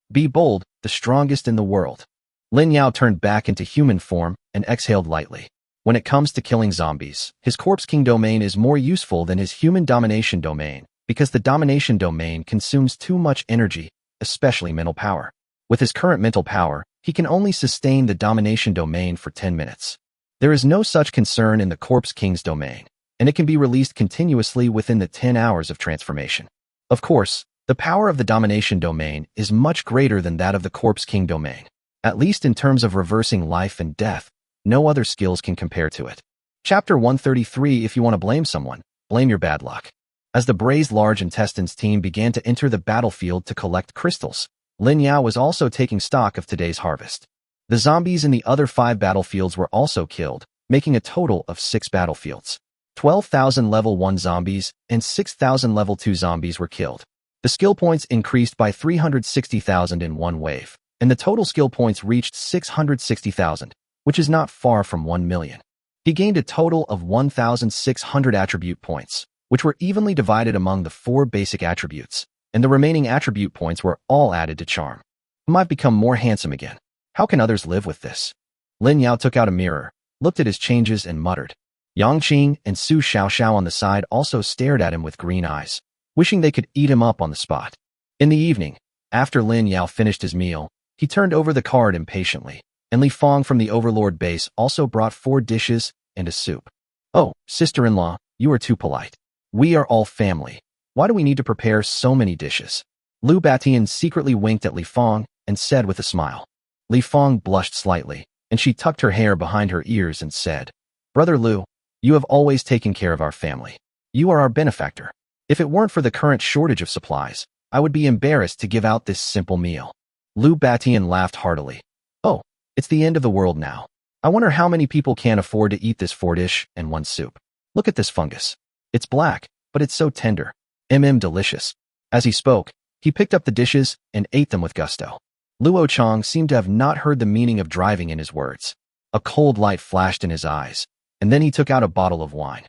Be bold, the strongest in the world. Lin Yao turned back into human form and exhaled lightly. When it comes to killing zombies, his Corpse King domain is more useful than his human domination domain, because the domination domain consumes too much energy, especially mental power. With his current mental power, he can only sustain the domination domain for 10 minutes. There is no such concern in the Corpse King's domain, and it can be released continuously within the 10 hours of transformation. Of course, the power of the domination domain is much greater than that of the Corpse King domain. At least in terms of reversing life and death, no other skills can compare to it. Chapter 133. If you want to blame someone, blame your bad luck. As the Braised Large Intestines team began to enter the battlefield to collect crystals, Lin Yao was also taking stock of today's harvest. The zombies in the other 5 battlefields were also killed, making a total of 6 battlefields. 12,000 level 1 zombies and 6,000 level 2 zombies were killed. The skill points increased by 360,000 in one wave, and the total skill points reached 660,000. Which is not far from 1 million. He gained a total of 1,600 attribute points, which were evenly divided among the 4 basic attributes, and the remaining attribute points were all added to charm. He might become more handsome again. How can others live with this? Lin Yao took out a mirror, looked at his changes and muttered. Yang Qing and Su Xiaoxiao on the side also stared at him with green eyes, wishing they could eat him up on the spot. In the evening, after Lin Yao finished his meal, he turned over the card impatiently. And Li Fong from the Overlord base also brought 4 dishes and a soup. Oh, sister-in-law, you are too polite. We are all family. Why do we need to prepare so many dishes? Lu Batian secretly winked at Li Fong and said with a smile. Li Fong blushed slightly, and she tucked her hair behind her ears and said, Brother Lu, you have always taken care of our family. You are our benefactor. If it weren't for the current shortage of supplies, I would be embarrassed to give out this simple meal. Lu Batian laughed heartily. Oh, it's the end of the world now. I wonder how many people can afford to eat this 4 dish and 1 soup. Look at this fungus. It's black, but it's so tender. Delicious. As he spoke, he picked up the dishes and ate them with gusto. Luo Chong seemed to have not heard the meaning of driving in his words. A cold light flashed in his eyes, and then he took out a bottle of wine.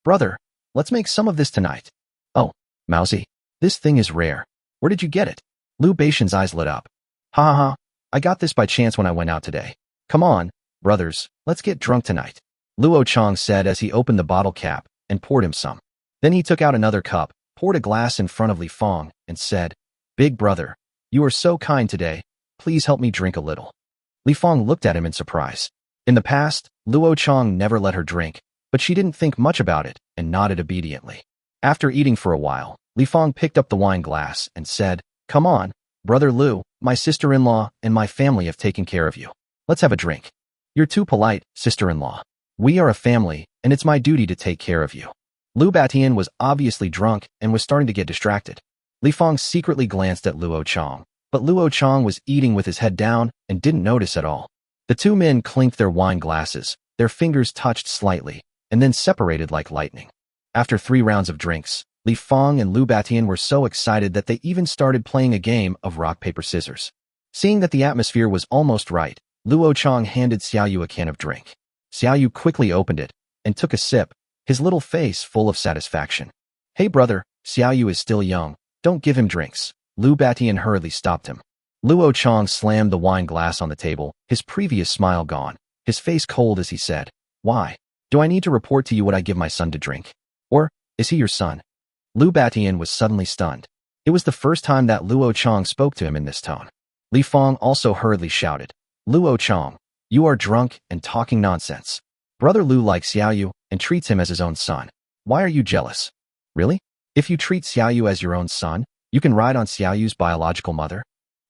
Brother, let's make some of this tonight. Oh, Mousy, this thing is rare. Where did you get it? Lu Baishan's eyes lit up. Ha ha ha. I got this by chance when I went out today. Come on, brothers, let's get drunk tonight. Luo Chong said as he opened the bottle cap and poured him some. Then he took out another cup, poured a glass in front of Li Fong, and said, Big brother, you are so kind today. Please help me drink a little. Li Fong looked at him in surprise. In the past, Luo Chong never let her drink, but she didn't think much about it and nodded obediently. After eating for a while, Li Fong picked up the wine glass and said, Come on, Brother Lu, my sister-in-law and my family have taken care of you. Let's have a drink. You're too polite, sister-in-law. We are a family, and it's my duty to take care of you. Lu Batian was obviously drunk and was starting to get distracted. Li Fong secretly glanced at Luo Chong, but Luo Chong was eating with his head down and didn't notice at all. The two men clinked their wine glasses, their fingers touched slightly, and then separated like lightning. After 3 rounds of drinks, Li Fong and Lu Batian were so excited that they even started playing a game of rock, paper, scissors. Seeing that the atmosphere was almost right, Luo Chong handed Xiaoyu a can of drink. Xiaoyu quickly opened it and took a sip, his little face full of satisfaction. Hey brother, Xiaoyu is still young. Don't give him drinks. Lu Batian hurriedly stopped him. Luo Chong slammed the wine glass on the table, his previous smile gone, his face cold as he said, Why? Do I need to report to you what I give my son to drink? Or, is he your son? Lu Batian was suddenly stunned. It was the first time that Luo Chong spoke to him in this tone. Li Fong also hurriedly shouted, Luo Chong, you are drunk and talking nonsense. Brother Lu likes Xiaoyu and treats him as his own son. Why are you jealous? Really? If you treat Xiaoyu as your own son, you can ride on Xiaoyu's biological mother?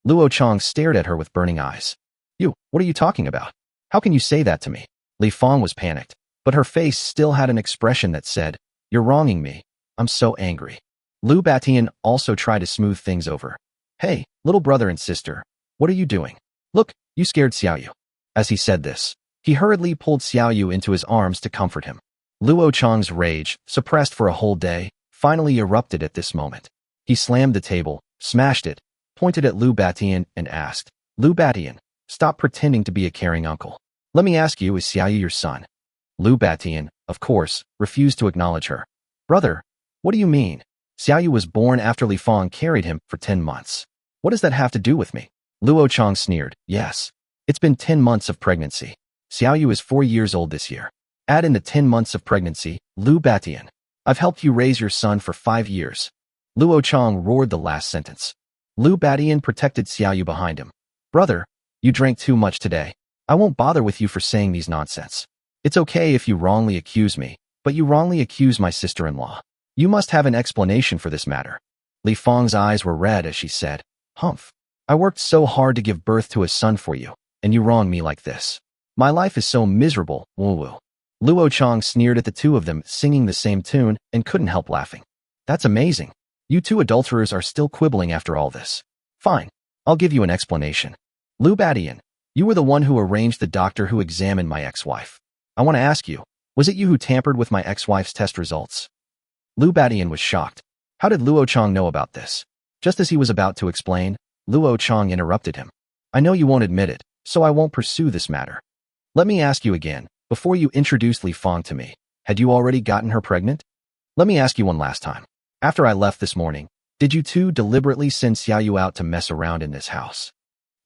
Luo Chong stared at her with burning eyes. What are you talking about? How can you say that to me? Li Fong was panicked, but her face still had an expression that said, You're wronging me. I'm so angry. Lu Batian also tried to smooth things over. Hey, little brother and sister, what are you doing? Look, you scared Xiaoyu. As he said this, he hurriedly pulled Xiaoyu into his arms to comfort him. Luo Chong's rage, suppressed for a whole day, finally erupted at this moment. He slammed the table, smashed it, pointed at Lu Batian and asked, Lu Batian, stop pretending to be a caring uncle. Let me ask you, is Xiaoyu your son? Lu Batian, of course, refused to acknowledge her. Brother, what do you mean? Xiaoyu was born after Li Fong carried him for 10 months. What does that have to do with me? Luo Chong sneered. Yes. It's been 10 months of pregnancy. Xiaoyu is 4 years old this year. Add in the 10 months of pregnancy, Lu Batian. I've helped you raise your son for 5 years. Luo Chong roared the last sentence. Lu Batian protected Xiaoyu behind him. Brother, you drank too much today. I won't bother with you for saying these nonsense. It's okay if you wrongly accuse me, but you wrongly accuse my sister-in-law. You must have an explanation for this matter. Li Fong's eyes were red as she said, Humph. I worked so hard to give birth to a son for you, and you wrong me like this. My life is so miserable, woo-woo. Luo Chong sneered at the two of them singing the same tune and couldn't help laughing. That's amazing. You two adulterers are still quibbling after all this. Fine, I'll give you an explanation. Lu Batian, you were the one who arranged the doctor who examined my ex-wife. I want to ask you, was it you who tampered with my ex-wife's test results? Lu Batian was shocked. How did Luo Chong know about this? Just as he was about to explain, Luo Chong interrupted him. I know you won't admit it, so I won't pursue this matter. Let me ask you again, before you introduced Li Fong to me, had you already gotten her pregnant? Let me ask you one last time. After I left this morning, did you two deliberately send Xiaoyu out to mess around in this house?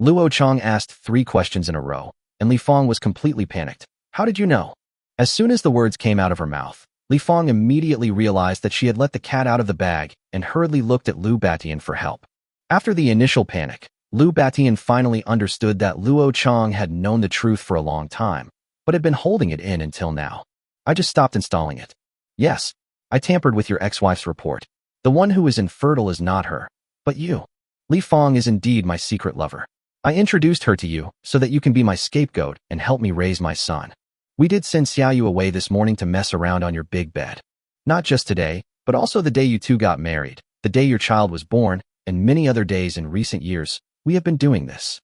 Luo Chong asked 3 questions in a row, and Li Fong was completely panicked. How did you know? As soon as the words came out of her mouth, Li Fong immediately realized that she had let the cat out of the bag and hurriedly looked at Lu Batian for help. After the initial panic, Lu Batian finally understood that Luo Chong had known the truth for a long time, but had been holding it in until now. I just stopped installing it. Yes, I tampered with your ex-wife's report. The one who is infertile is not her, but you. Li Fong is indeed my secret lover. I introduced her to you so that you can be my scapegoat and help me raise my son. We did send Xiaoyu away this morning to mess around on your big bed. Not just today, but also the day you two got married, the day your child was born, and many other days in recent years, we have been doing this.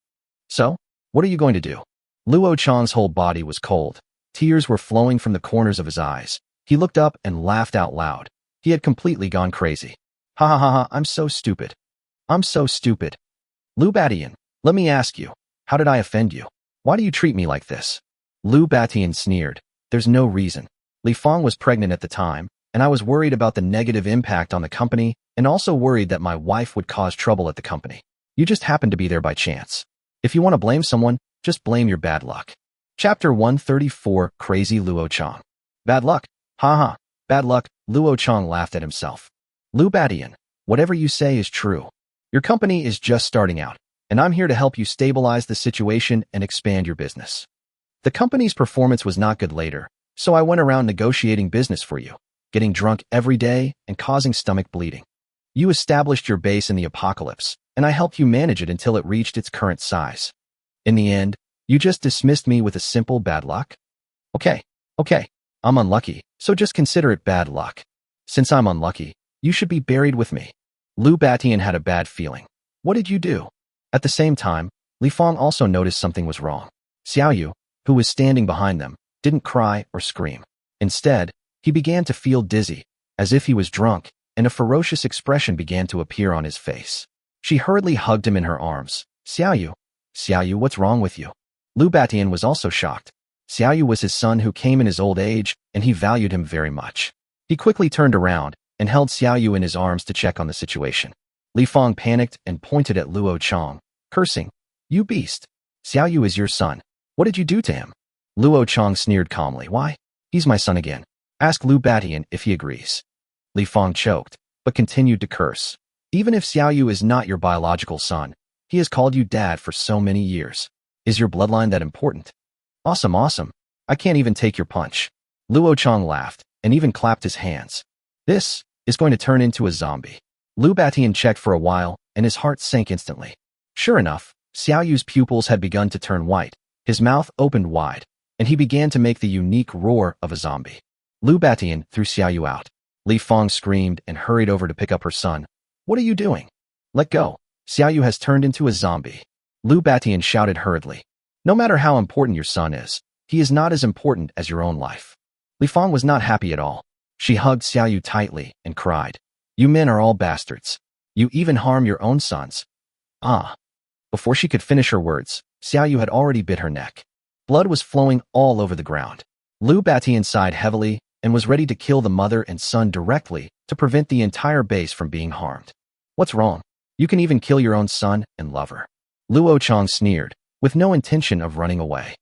So, what are you going to do? Luo Chong's whole body was cold. Tears were flowing from the corners of his eyes. He looked up and laughed out loud. He had completely gone crazy. Ha ha ha ha, I'm so stupid. I'm so stupid. Lu Batian, let me ask you, how did I offend you? Why do you treat me like this? Lu Batian sneered. There's no reason. Li Fong was pregnant at the time, and I was worried about the negative impact on the company and also worried that my wife would cause trouble at the company. You just happened to be there by chance. If you want to blame someone, just blame your bad luck. Chapter 134, Crazy Luo Chong. Bad luck. Ha. Bad luck, Luo Chong laughed at himself. Lu Batian, whatever you say is true. Your company is just starting out, and I'm here to help you stabilize the situation and expand your business. The company's performance was not good later, so I went around negotiating business for you, getting drunk every day and causing stomach bleeding. You established your base in the apocalypse, and I helped you manage it until it reached its current size. In the end, you just dismissed me with a simple bad luck? Okay, I'm unlucky, so just consider it bad luck. Since I'm unlucky, you should be buried with me. Lu Batian had a bad feeling. What did you do? At the same time, Li Fong also noticed something was wrong. Xiaoyu, who was standing behind them, didn't cry or scream. Instead, he began to feel dizzy, as if he was drunk, and a ferocious expression began to appear on his face. She hurriedly hugged him in her arms. Xiaoyu, what's wrong with you? Lu Batian was also shocked. Xiaoyu was his son who came in his old age, and he valued him very much. He quickly turned around and held Xiaoyu in his arms to check on the situation. Li Fong panicked and pointed at Luo Chang, cursing, "You beast! Xiaoyu is your son. What did you do to him?" Luo Chang sneered calmly. "Why? He's my son again. Ask Lu Batian if he agrees." Li Fong choked, but continued to curse. "Even if Xiaoyu is not your biological son, he has called you dad for so many years. Is your bloodline that important?" Awesome. I can't even take your punch." Luo Chang laughed and even clapped his hands. "This is going to turn into a zombie." Lu Batian checked for a while, and his heart sank instantly. Sure enough, Xiaoyu's pupils had begun to turn white, his mouth opened wide, and he began to make the unique roar of a zombie. Lu Batian threw Xiaoyu out. Li Fong screamed and hurried over to pick up her son. "What are you doing? Let go. Xiaoyu has turned into a zombie." Lu Batian shouted hurriedly. "No matter how important your son is, he is not as important as your own life." Li Fong was not happy at all. She hugged Xiaoyu tightly and cried, "You men are all bastards. You even harm your own sons." Ah! Before she could finish her words, Xiaoyu had already bit her neck. Blood was flowing all over the ground. Lu Batian sighed heavily and was ready to kill the mother and son directly to prevent the entire base from being harmed. "What's wrong? You can even kill your own son and lover." Luo Chang sneered, with no intention of running away.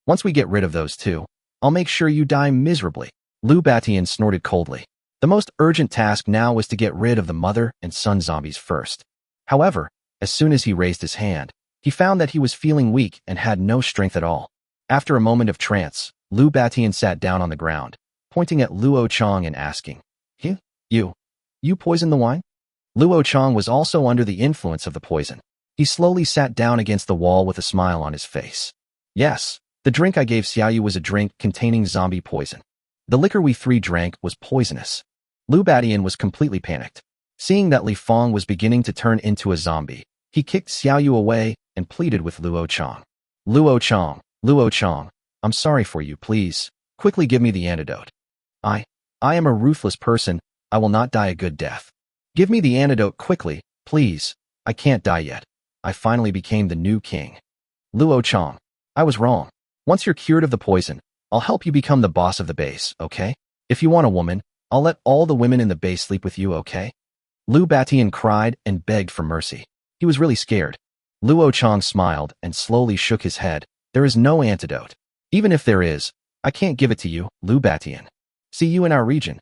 Once we get rid of those two, I'll make sure you die miserably." Lu Batian snorted coldly. The most urgent task now was to get rid of the mother and son zombies first. However, as soon as he raised his hand, he found that he was feeling weak and had no strength at all. After a moment of trance, Lu Batian sat down on the ground, pointing at Luo Chang and asking, You poisoned the wine?" Luo Chang was also under the influence of the poison. He slowly sat down against the wall with a smile on his face. "Yes, the drink I gave Xiaoyu was a drink containing zombie poison. The liquor we three drank was poisonous." Lu Batian was completely panicked. Seeing that Li Fong was beginning to turn into a zombie, he kicked Xiaoyu away and pleaded with Luo Chang. Luo Chang, I'm sorry for you, please. Quickly give me the antidote. I am a ruthless person. I will not die a good death. Give me the antidote quickly, please. I can't die yet. I finally became the new king." Luo Chang, I was wrong. Once you're cured of the poison, I'll help you become the boss of the base, okay? If you want a woman, I'll let all the women in the base sleep with you, okay? Lu Batian cried and begged for mercy. He was really scared. Luo Chang smiled and slowly shook his head. "There is no antidote. Even if there is, I can't give it to you, Lu Batian. See you in our region."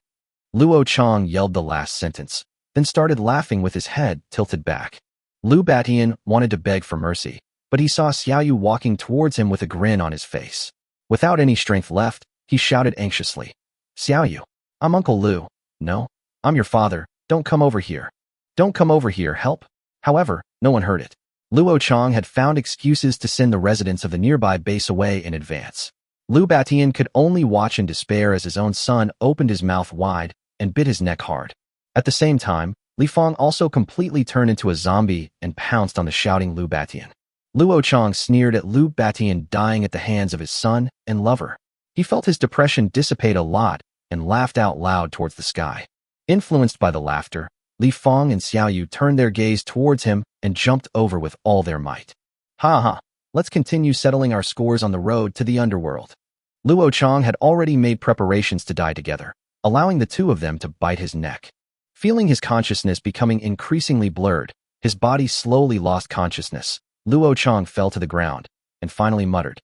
Luo Chang yelled the last sentence, then started laughing with his head tilted back. Lu Batian wanted to beg for mercy, but he saw Xiaoyu walking towards him with a grin on his face. Without any strength left, he shouted anxiously, "Xiaoyu, I'm Uncle Lu. No, I'm your father. Don't come over here. Don't come over here, help." However, no one heard it. Luo Chang had found excuses to send the residents of the nearby base away in advance. Lu Batian could only watch in despair as his own son opened his mouth wide and bit his neck hard. At the same time, Li Fong also completely turned into a zombie and pounced on the shouting Lu Batian. Luo Chang sneered at Lu Batian dying at the hands of his son and lover. He felt his depression dissipate a lot and laughed out loud towards the sky. Influenced by the laughter, Li Fong and Xiaoyu turned their gaze towards him and jumped over with all their might. "Ha! Let's continue settling our scores on the road to the underworld." Luo Chang had already made preparations to die together, allowing the two of them to bite his neck. Feeling his consciousness becoming increasingly blurred, his body slowly lost consciousness. Luo Chang fell to the ground and finally muttered,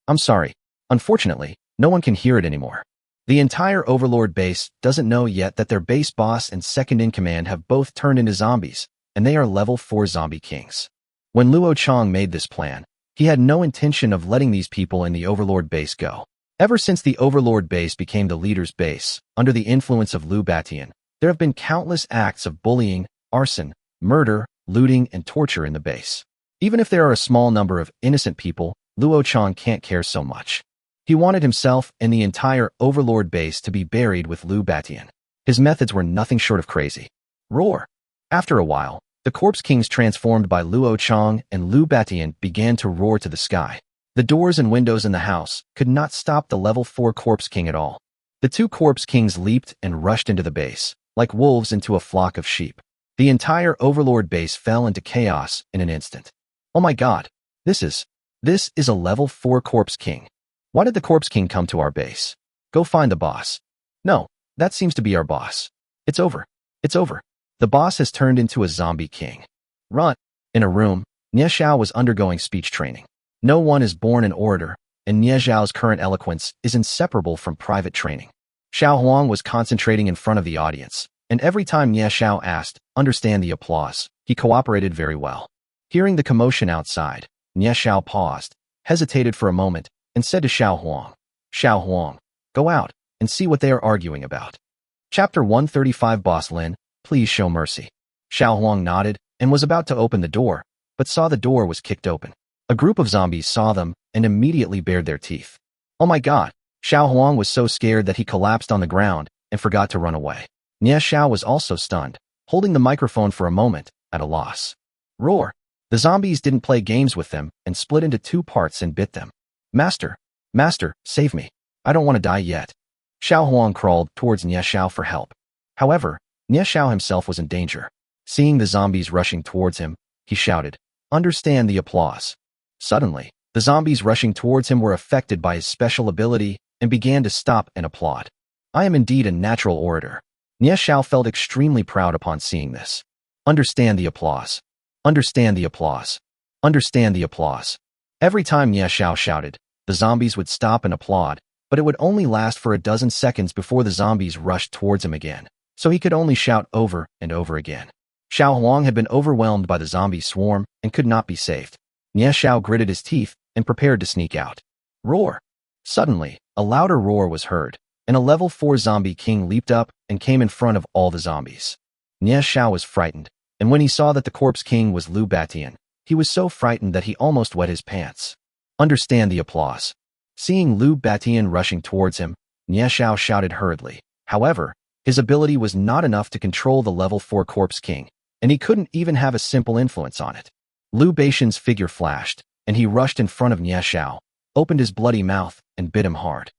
"I'm sorry. Unfortunately, no one can hear it anymore." The entire Overlord base doesn't know yet that their base boss and second-in-command have both turned into zombies, and they are level 4 zombie kings. When Luo Chang made this plan, he had no intention of letting these people in the Overlord base go. Ever since the Overlord base became the leader's base, under the influence of Lu Batian, there have been countless acts of bullying, arson, murder, looting, and torture in the base. Even if there are a small number of innocent people, Luo Chang can't care so much. He wanted himself and the entire Overlord base to be buried with Lu Batian. His methods were nothing short of crazy. Roar! After a while, the Corpse Kings transformed by Luo Chong and Lu Batian began to roar to the sky. The doors and windows in the house could not stop the level 4 Corpse King at all. The two Corpse Kings leaped and rushed into the base, like wolves into a flock of sheep. The entire Overlord base fell into chaos in an instant. Oh my god, this is a level 4 Corpse King. Why did the Corpse King come to our base? Go find the boss. No, that seems to be our boss. It's over. It's over. The boss has turned into a zombie king. Run. In a room, Nie Xiao was undergoing speech training. No one is born an orator, and Nie Xiao's current eloquence is inseparable from private training. Xiao Huang was concentrating in front of the audience, and every time Nie Xiao asked, understand the applause, he cooperated very well. Hearing the commotion outside, Nie Xiao paused, hesitated for a moment, and said to Xiao Huang, go out and see what they are arguing about. Chapter 135 Boss Lin, please show mercy. Xiao Huang nodded and was about to open the door, but saw the door was kicked open. A group of zombies saw them and immediately bared their teeth. Oh my god! Xiao Huang was so scared that he collapsed on the ground and forgot to run away. Nie Xiao was also stunned, holding the microphone for a moment, at a loss. Roar! The zombies didn't play games with them and split into two parts and bit them. Master, save me. I don't want to die yet. Xiao Huang crawled towards Nie Xiao for help. However, Nie Xiao himself was in danger. Seeing the zombies rushing towards him, he shouted, understand the applause. Suddenly, the zombies rushing towards him were affected by his special ability and began to stop and applaud. I am indeed a natural orator. Nie Xiao felt extremely proud upon seeing this. Understand the applause. Understand the applause. Understand the applause. Every time Nie Xiao shouted, the zombies would stop and applaud, but it would only last for a dozen seconds before the zombies rushed towards him again, so he could only shout over and over again. Xiao Huang had been overwhelmed by the zombie swarm and could not be saved. Nie Xiao gritted his teeth and prepared to sneak out. Roar! Suddenly, a louder roar was heard, and a level 4 zombie king leaped up and came in front of all the zombies. Nie Xiao was frightened, and when he saw that the Corpse King was Lu Batian, he was so frightened that he almost wet his pants. Understand the applause. Seeing Lu Batian rushing towards him, Nie Xiao shouted hurriedly. However, his ability was not enough to control the level 4 Corpse King, and he couldn't even have a simple influence on it. Lu Batian's figure flashed, and he rushed in front of Nie Xiao, opened his bloody mouth, and bit him hard.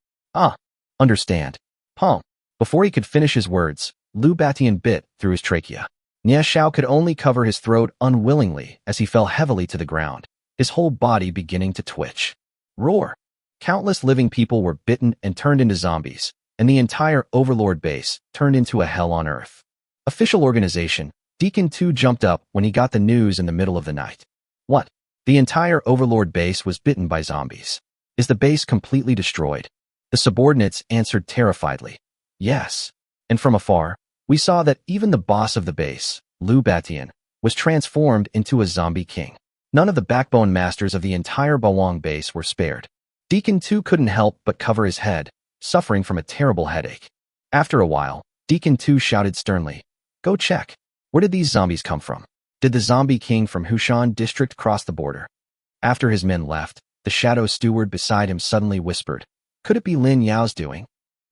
Understand. Palm. Before he could finish his words, Lu Batian bit through his trachea. Nie Xiao could only cover his throat unwillingly as he fell heavily to the ground, his whole body beginning to twitch. Roar! Countless living people were bitten and turned into zombies, and the entire Overlord base turned into a hell on earth. Official organization, Deacon 2 jumped up when he got the news in the middle of the night. What? The entire Overlord base was bitten by zombies. Is the base completely destroyed? The subordinates answered terrifiedly. Yes. And from afar, we saw that even the boss of the base, Lu Batian, was transformed into a zombie king. None of the backbone masters of the entire Bawang base were spared. Deacon 2 couldn't help but cover his head, suffering from a terrible headache. After a while, Deacon 2 shouted sternly, go check. Where did these zombies come from? Did the zombie king from Hushan district cross the border? After his men left, the shadow steward beside him suddenly whispered, could it be Lin Yao's doing?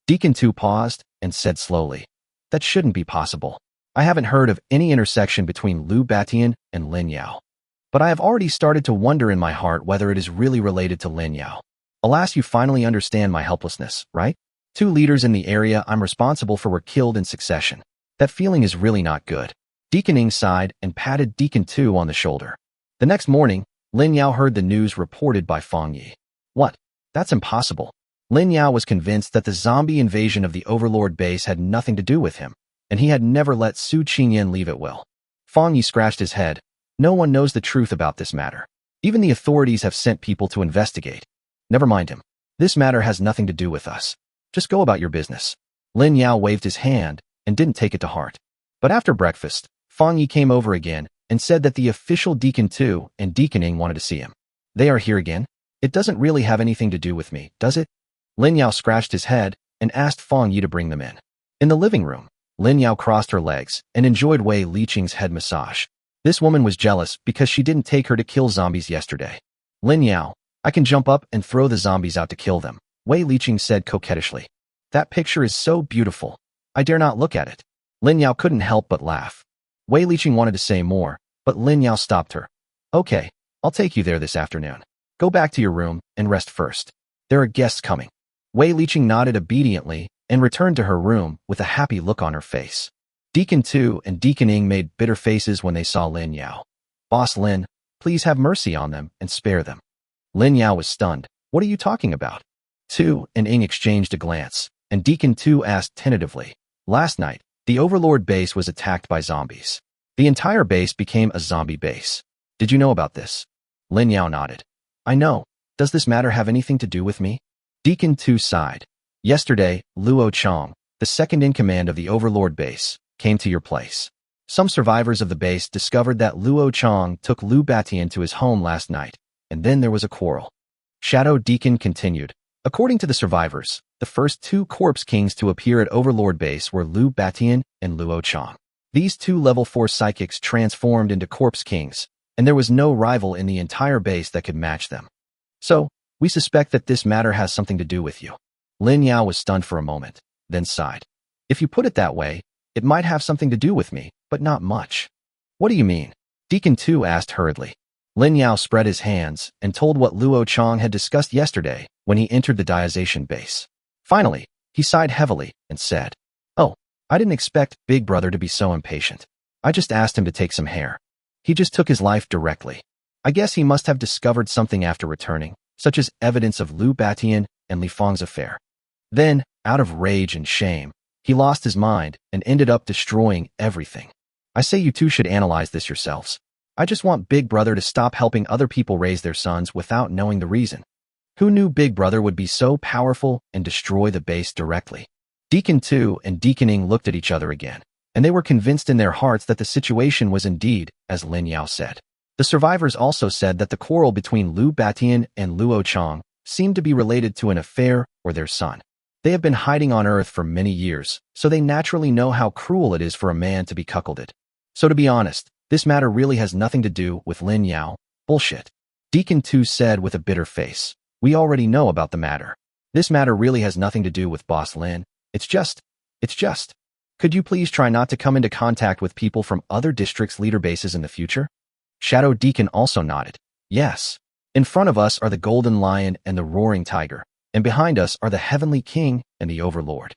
Deacon 2 paused and said slowly, that shouldn't be possible. I haven't heard of any intersection between Lu Batian and Lin Yao. But I have already started to wonder in my heart whether it is really related to Lin Yao. Alas, you finally understand my helplessness, right? 2 leaders in the area I'm responsible for were killed in succession. That feeling is really not good. Deacon Ing sighed and patted Deacon 2 on the shoulder. The next morning, Lin Yao heard the news reported by Fang Yi. What? That's impossible. Lin Yao was convinced that the zombie invasion of the Overlord base had nothing to do with him, and he had never let Su Qingyan leave at will. Fang Yi scratched his head. No one knows the truth about this matter. Even the authorities have sent people to investigate. Never mind him. This matter has nothing to do with us. Just go about your business. Lin Yao waved his hand and didn't take it to heart. But after breakfast, Fang Yi came over again and said that the official Deacon 2 and Deacon Ing wanted to see him. They are here again? It doesn't really have anything to do with me, does it? Lin Yao scratched his head and asked Fang Yi to bring them in. In the living room, Lin Yao crossed her legs and enjoyed Wei Liqing's head massage. This woman was jealous because she didn't take her to kill zombies yesterday. Lin Yao, I can jump up and throw the zombies out to kill them, Wei Liqing said coquettishly. That picture is so beautiful. I dare not look at it. Lin Yao couldn't help but laugh. Wei Liqing wanted to say more, but Lin Yao stopped her. Okay, I'll take you there this afternoon. Go back to your room and rest first. There are guests coming. Wei Liqing nodded obediently and returned to her room with a happy look on her face. Deacon Tu and Deacon Ing made bitter faces when they saw Lin Yao. Boss Lin, please have mercy on them and spare them. Lin Yao was stunned. What are you talking about? Tu and Ing exchanged a glance, and Deacon Tu asked tentatively. Last night, the Overlord base was attacked by zombies. The entire base became a zombie base. Did you know about this? Lin Yao nodded. I know. Does this matter have anything to do with me? Deacon Tu sighed. Yesterday, Luo Chong, the second in command of the Overlord base, came to your place. Some survivors of the base discovered that Luo Chong took Lu Batian to his home last night, and then there was a quarrel. Shadow Deacon continued. According to the survivors, the first two corpse kings to appear at Overlord base were Lu Batian and Luo Chong. These two level 4 psychics transformed into corpse kings, and there was no rival in the entire base that could match them. So, we suspect that this matter has something to do with you. Lin Yao was stunned for a moment, then sighed. If you put it that way, it might have something to do with me, but not much. What do you mean? Deacon Tu asked hurriedly. Lin Yao spread his hands and told what Luo Chong had discussed yesterday when he entered the Diazation base. Finally, he sighed heavily and said, Oh, I didn't expect Big Brother to be so impatient. I just asked him to take some hair. He just took his life directly. I guess he must have discovered something after returning, such as evidence of Lu Batian and Li Fang's affair. Then, out of rage and shame, he lost his mind and ended up destroying everything. I say you two should analyze this yourselves. I just want Big Brother to stop helping other people raise their sons without knowing the reason. Who knew Big Brother would be so powerful and destroy the base directly? Deacon Tu and Deacon Ing looked at each other again, and they were convinced in their hearts that the situation was indeed as Lin Yao said. The survivors also said that the quarrel between Lu Batian and Luo Chong seemed to be related to an affair or their son. They have been hiding on Earth for many years, so they naturally know how cruel it is for a man to be cuckolded. So to be honest, this matter really has nothing to do with Lin Yao. Bullshit. Deacon Tu said with a bitter face. We already know about the matter. This matter really has nothing to do with Boss Lin. It's just. Could you please try not to come into contact with people from other districts' leader bases in the future? Shadow Deacon also nodded. Yes. In front of us are the Golden Lion and the Roaring Tiger, and behind us are the Heavenly King and the Overlord.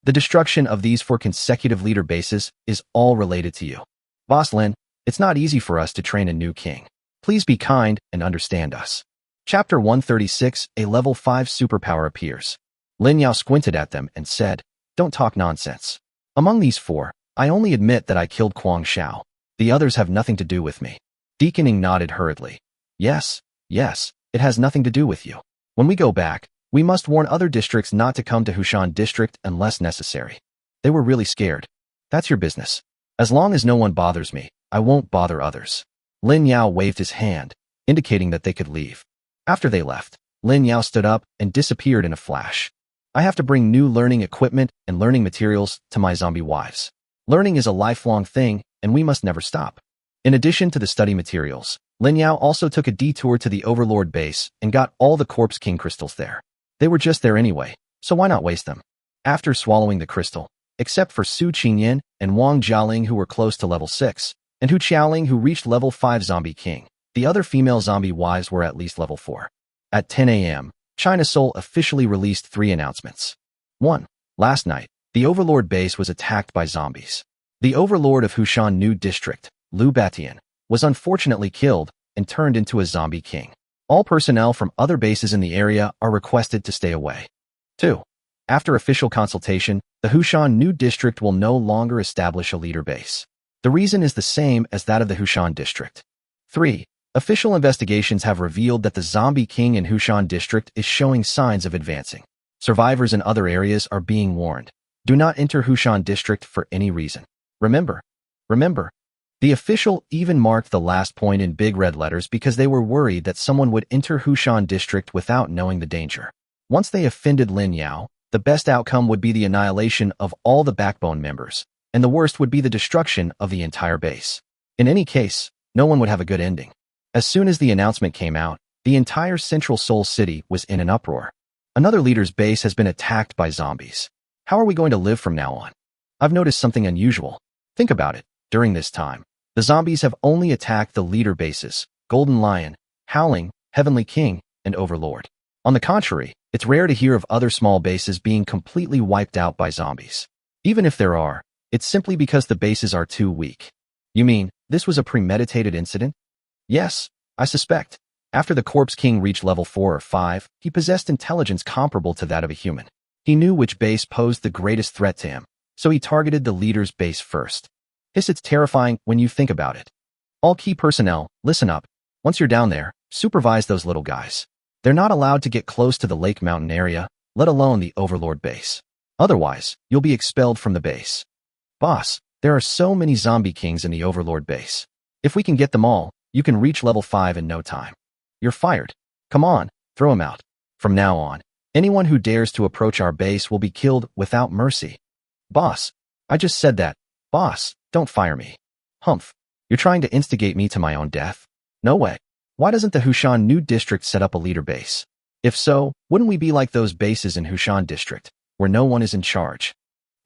The destruction of these 4 consecutive leader bases is all related to you. Boss Lin, it's not easy for us to train a new king. Please be kind and understand us. Chapter 136, a level 5 superpower appears. Lin Yao squinted at them and said, Don't talk nonsense. Among these 4, I only admit that I killed Kuang Shao. The others have nothing to do with me. Deacon Ing nodded hurriedly. Yes, it has nothing to do with you. When we go back, we must warn other districts not to come to Hushan district unless necessary. They were really scared. That's your business. As long as no one bothers me, I won't bother others. Lin Yao waved his hand, indicating that they could leave. After they left, Lin Yao stood up and disappeared in a flash. I have to bring new learning equipment and learning materials to my zombie wives. Learning is a lifelong thing, and we must never stop. In addition to the study materials, Lin Yao also took a detour to the Overlord base and got all the Corpse King crystals there. They were just there anyway, so why not waste them? After swallowing the crystal, except for Su Qingyan and Wang Jialing who were close to level 6, and Hu Qiaoling who reached level 5 Zombie King, the other female zombie wives were at least level 4. At 10 a.m., China Seoul officially released 3 announcements. 1. Last night, the Overlord base was attacked by zombies. The Overlord of Hushan New District, Lu Batian, was unfortunately killed and turned into a zombie king. All personnel from other bases in the area are requested to stay away. 2. After official consultation, the Hushan New District will no longer establish a leader base. The reason is the same as that of the Hushan District. 3. Official investigations have revealed that the Zombie King in Hushan District is showing signs of advancing. Survivors in other areas are being warned. Do not enter Hushan District for any reason. Remember. The official even marked the last point in big red letters because they were worried that someone would enter Hushan District without knowing the danger. Once they offended Lin Yao, the best outcome would be the annihilation of all the backbone members, and the worst would be the destruction of the entire base. In any case, no one would have a good ending. As soon as the announcement came out, the entire central Seoul city was in an uproar. Another leader's base has been attacked by zombies. How are we going to live from now on? I've noticed something unusual. Think about it. During this time, the zombies have only attacked the leader bases, Golden Lion, Howling, Heavenly King, and Overlord. On the contrary, it's rare to hear of other small bases being completely wiped out by zombies. Even if there are, it's simply because the bases are too weak. You mean, this was a premeditated incident? Yes, I suspect. After the Corpse King reached level 4 or 5, he possessed intelligence comparable to that of a human. He knew which base posed the greatest threat to him, so he targeted the leader's base first. It's terrifying when you think about it. All key personnel, listen up. Once you're down there, supervise those little guys. They're not allowed to get close to the Lake Mountain area, let alone the Overlord base. Otherwise, you'll be expelled from the base. Boss, there are so many zombie kings in the Overlord base. If we can get them all, you can reach level 5 in no time. You're fired. Come on, throw him out. From now on, anyone who dares to approach our base will be killed without mercy. Boss, I just said that. Boss, don't fire me. Humph, you're trying to instigate me to my own death? No way. Why doesn't the Hushan New District set up a leader base? If so, wouldn't we be like those bases in Hushan District, where no one is in charge?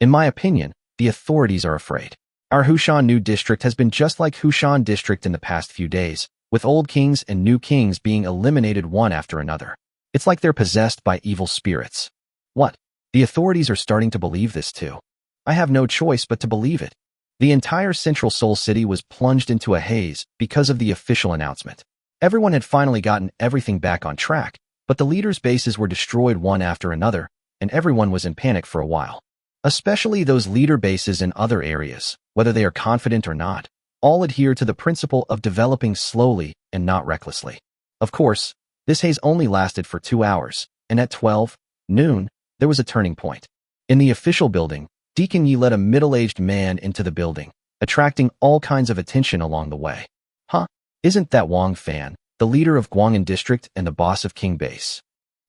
In my opinion, the authorities are afraid. Our Hushan New District has been just like Hushan District in the past few days, with old kings and new kings being eliminated one after another. It's like they're possessed by evil spirits. What? The authorities are starting to believe this too. I have no choice but to believe it. The entire Central Seoul City was plunged into a haze because of the official announcement. Everyone had finally gotten everything back on track, but the leaders' bases were destroyed one after another, and everyone was in panic for a while. Especially those leader bases in other areas, whether they are confident or not, all adhere to the principle of developing slowly and not recklessly. Of course, this haze only lasted for 2 hours, and at 12 noon, there was a turning point. In the official building, Deacon Yi led a middle-aged man into the building, attracting all kinds of attention along the way. Huh? Isn't that Wang Fan, the leader of Gwangan District and the boss of King Base?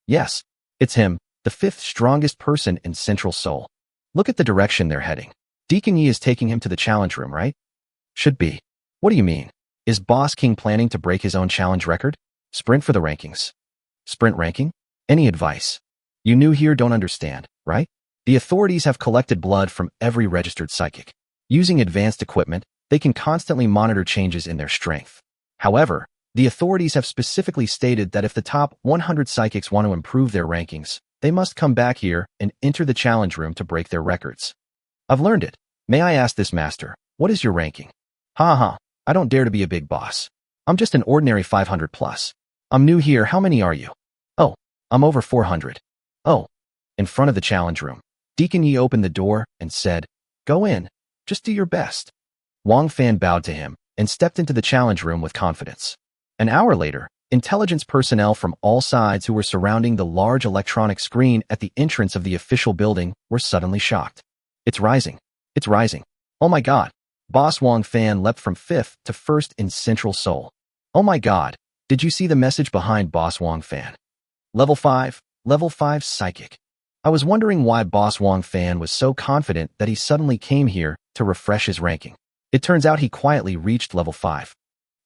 Yes, it's him, the 5th strongest person in Central Seoul. Look at the direction they're heading. Deacon Yi is taking him to the challenge room, right? Should be. What do you mean? Is Boss King planning to break his own challenge record? Sprint for the rankings. Sprint ranking? Any advice? You new here don't understand, right? The authorities have collected blood from every registered psychic. Using advanced equipment, they can constantly monitor changes in their strength. However, the authorities have specifically stated that if the top 100 psychics want to improve their rankings, they must come back here and enter the challenge room to break their records. I've learned it. May I ask this master, what is your ranking? Ha, I don't dare to be a big boss. I'm just an ordinary 500 plus. I'm new here, how many are you? Oh, I'm over 400. Oh. In front of the challenge room, Deacon Yi opened the door and said, "Go in, just do your best." Wang Fan bowed to him and stepped into the challenge room with confidence. An hour later, intelligence personnel from all sides who were surrounding the large electronic screen at the entrance of the official building were suddenly shocked. It's rising. It's rising. Oh my god. Boss Wang Fan leapt from 5th to 1st in Central Seoul. Oh my god. Did you see the message behind Boss Wang Fan? Level 5 psychic. I was wondering why Boss Wang Fan was so confident that he suddenly came here to refresh his ranking. It turns out he quietly reached level 5.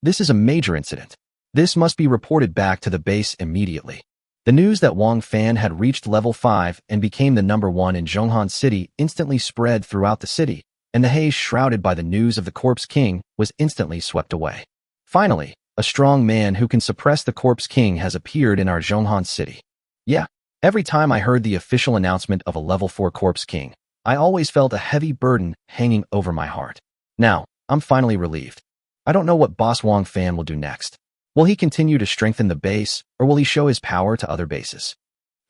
This is a major incident. This must be reported back to the base immediately. The news that Wang Fan had reached level 5 and became the number 1 in Zhonghan City instantly spread throughout the city, and the haze shrouded by the news of the Corpse King was instantly swept away. Finally, a strong man who can suppress the Corpse King has appeared in our Zhonghan City. Yeah, every time I heard the official announcement of a level 4 Corpse King, I always felt a heavy burden hanging over my heart. Now, I'm finally relieved. I don't know what Boss Wang Fan will do next. Will he continue to strengthen the base, or will he show his power to other bases?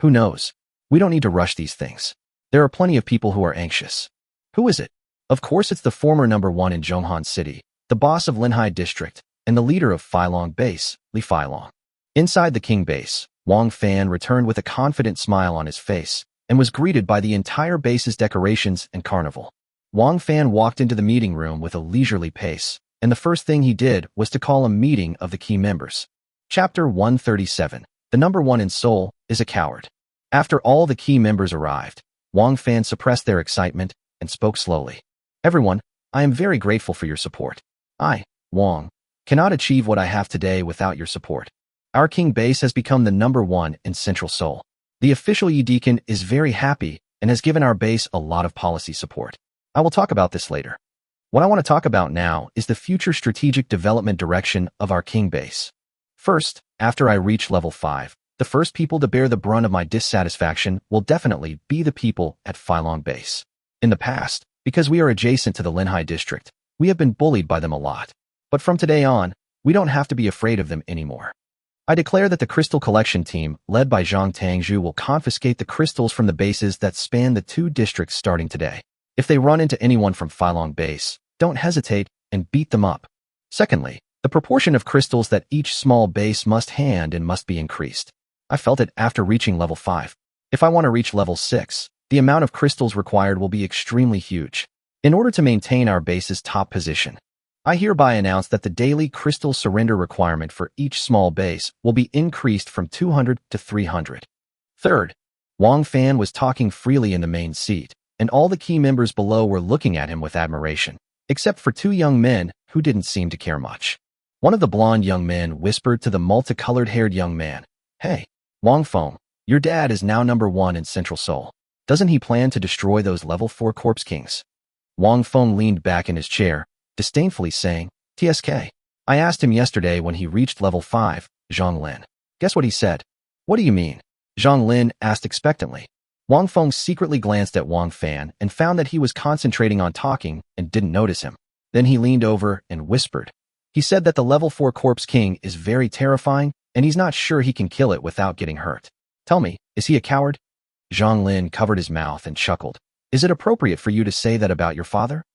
Who knows? We don't need to rush these things. There are plenty of people who are anxious. Who is it? Of course it's the former number 1 in Zhonghan City, the boss of Linhai District, and the leader of Filong Base, Li Filong. Inside the King Base, Wang Fan returned with a confident smile on his face, and was greeted by the entire base's decorations and carnival. Wang Fan walked into the meeting room with a leisurely pace, and the first thing he did was to call a meeting of the key members. Chapter 137. The number 1 in Seoul is a coward. After all the key members arrived, Wang Fan suppressed their excitement and spoke slowly. Everyone, I am very grateful for your support. I, Wang, cannot achieve what I have today without your support. Our King Base has become the number 1 in Central Seoul. The official Yi Deacon is very happy and has given our base a lot of policy support. I will talk about this later. What I want to talk about now is the future strategic development direction of our king base. First, after I reach level 5, the first people to bear the brunt of my dissatisfaction will definitely be the people at Phylong base. In the past, because we are adjacent to the Linhai district, we have been bullied by them a lot. But from today on, we don't have to be afraid of them anymore. I declare that the crystal collection team, led by Zhang Tangzhu, will confiscate the crystals from the bases that span the 2 districts starting today. If they run into anyone from Phylong base, don't hesitate and beat them up. Secondly, the proportion of crystals that each small base must hand in must be increased. I felt it after reaching level 5. If I want to reach level 6, the amount of crystals required will be extremely huge. In order to maintain our base's top position, I hereby announce that the daily crystal surrender requirement for each small base will be increased from 200 to 300. Third, Wang Fan was talking freely in the main seat, and all the key members below were looking at him with admiration, except for 2 young men who didn't seem to care much. One of the blonde young men whispered to the multicolored-haired young man, "Hey, Wang Feng, your dad is now number 1 in Central Seoul. Doesn't he plan to destroy those level 4 corpse kings?" Wang Feng leaned back in his chair, disdainfully saying, "TSK. I asked him yesterday when he reached level 5, Zhang Lin. Guess what he said?" "What do you mean?" Zhang Lin asked expectantly. Wang Feng secretly glanced at Wang Fan and found that he was concentrating on talking and didn't notice him. Then he leaned over and whispered. He said that the level 4 corpse king is very terrifying and he's not sure he can kill it without getting hurt. "Tell me, is he a coward?" Zhang Lin covered his mouth and chuckled. "Is it appropriate for you to say that about your father?"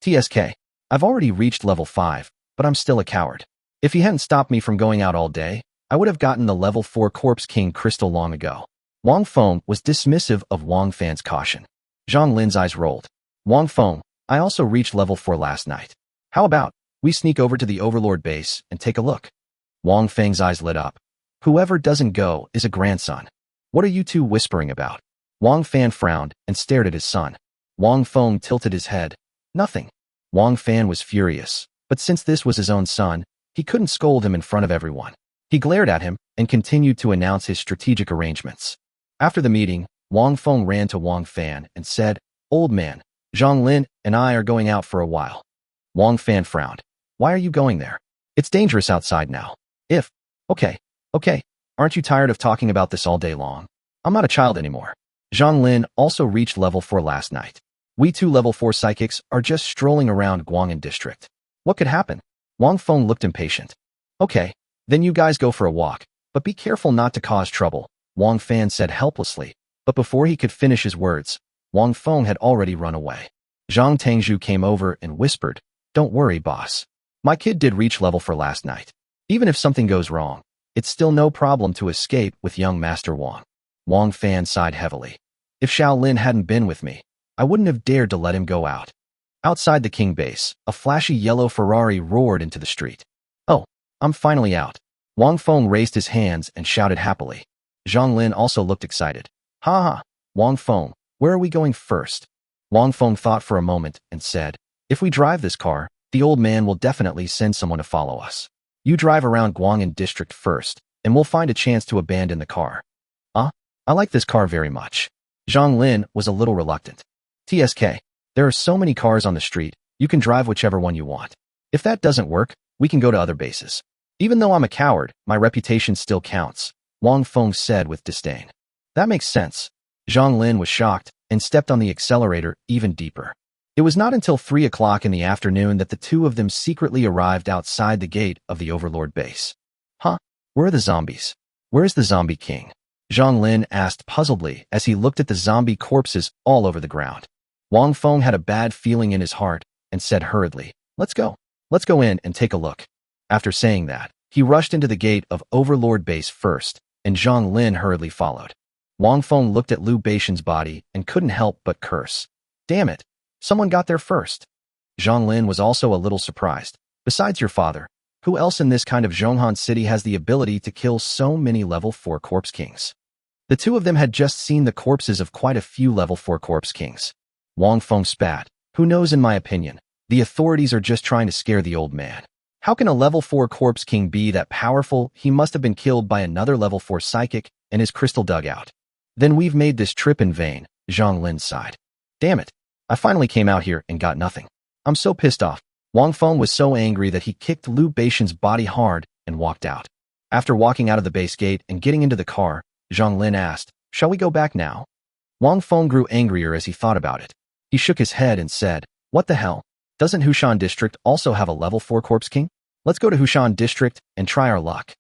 "TSK. I've already reached level 5, but I'm still a coward. If he hadn't stopped me from going out all day, I would have gotten the level 4 corpse king crystal long ago." Wang Feng was dismissive of Wang Fan's caution. Zhang Lin's eyes rolled. "Wang Feng, I also reached level 4 last night. How about we sneak over to the Overlord base and take a look?" Wang Feng's eyes lit up. "Whoever doesn't go is a grandson. What are you 2 whispering about?" Wang Fan frowned and stared at his son. Wang Feng tilted his head. "Nothing." Wang Fan was furious, but since this was his own son, he couldn't scold him in front of everyone. He glared at him and continued to announce his strategic arrangements. After the meeting, Wang Feng ran to Wang Fan and said, "Old man, Zhang Lin and I are going out for a while." Wang Fan frowned. "Why are you going there? It's dangerous outside now." Okay, aren't you tired of talking about this all day long? I'm not a child anymore." Zhang Lin also reached level 4 last night. "We 2 level 4 psychics are just strolling around Guang'an district. What could happen?" Wang Feng looked impatient. "Okay, then you guys go for a walk, but be careful not to cause trouble," Wang Fan said helplessly, but before he could finish his words, Wang Feng had already run away. Zhang Tangzhu came over and whispered, "Don't worry, boss. My kid did reach level 4 last night. Even if something goes wrong, it's still no problem to escape with young Master Wang." Wang Fan sighed heavily. "If Xiao Lin hadn't been with me, I wouldn't have dared to let him go out." Outside the king base, a flashy yellow Ferrari roared into the street. "Oh, I'm finally out." Wang Feng raised his hands and shouted happily. Zhang Lin also looked excited. "Ha ha, Wang Feng, where are we going first?" Wang Feng thought for a moment and said, "If we drive this car, the old man will definitely send someone to follow us. You drive around Guang'an district first, and we'll find a chance to abandon the car." I like this car very much." Zhang Lin was a little reluctant. "TSK, there are so many cars on the street, you can drive whichever one you want. If that doesn't work, we can go to other bases. Even though I'm a coward, my reputation still counts," Wang Feng said with disdain. "That makes sense." Zhang Lin was shocked and stepped on the accelerator even deeper. It was not until 3 o'clock in the afternoon that the 2 of them secretly arrived outside the gate of the Overlord base. "Huh? Where are the zombies? Where's the zombie king?" Zhang Lin asked puzzledly as he looked at the zombie corpses all over the ground. Wang Feng had a bad feeling in his heart and said hurriedly, Let's go in and take a look." After saying that, he rushed into the gate of Overlord base first, and Zhang Lin hurriedly followed. Wang Feng looked at Liu Beixian's body and couldn't help but curse. "Damn it, someone got there first." Zhang Lin was also a little surprised. Besides your father, who else in this kind of Zhonghan city has the ability to kill so many level 4 corpse kings? The 2 of them had just seen the corpses of quite a few level 4 corpse kings. Wang Feng spat. "Who knows, in my opinion, the authorities are just trying to scare the old man. How can a level 4 corpse king be that powerful? He must have been killed by another level 4 psychic and his crystal dug out." Then we've made this trip in vain, Zhang Lin sighed. Damn it. I finally came out here and got nothing. I'm so pissed off. Wang Feng was so angry that he kicked Liu Beishan's body hard and walked out. After walking out of the base gate and getting into the car, Zhang Lin asked, "Shall we go back now?" Wang Feng grew angrier as he thought about it. He shook his head and said, "What the hell? Doesn't Hushan District also have a level 4 Corpse King? Let's go to Hushan District and try our luck."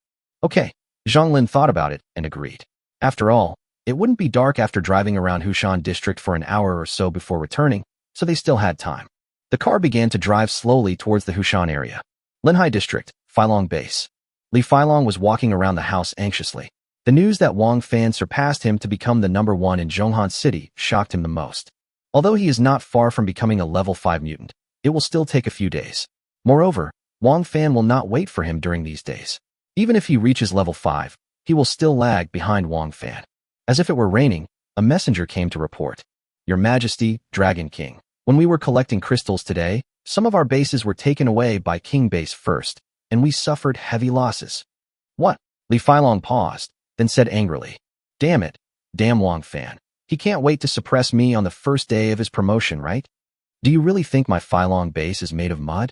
Okay, Zhang Lin thought about it and agreed. After all, it wouldn't be dark after driving around Hushan District for an hour or so before returning, so they still had time. The car began to drive slowly towards the Hushan area. Linhai District, Feilong Base. Li Feilong was walking around the house anxiously. The news that Wang Fan surpassed him to become the number 1 in Zhonghan City shocked him the most. Although he is not far from becoming a level 5 mutant, it will still take a few days. Moreover, Wang Fan will not wait for him during these days. Even if he reaches level 5, he will still lag behind Wang Fan. As if it were raining, a messenger came to report. "Your Majesty, Dragon King. When we were collecting crystals today, some of our bases were taken away by King Base first, and we suffered heavy losses." "What?" Li Feilong paused, then said angrily. "Damn it. Damn Wang Fan. He can't wait to suppress me on the first day of his promotion, right? Do you really think my Feilong base is made of mud?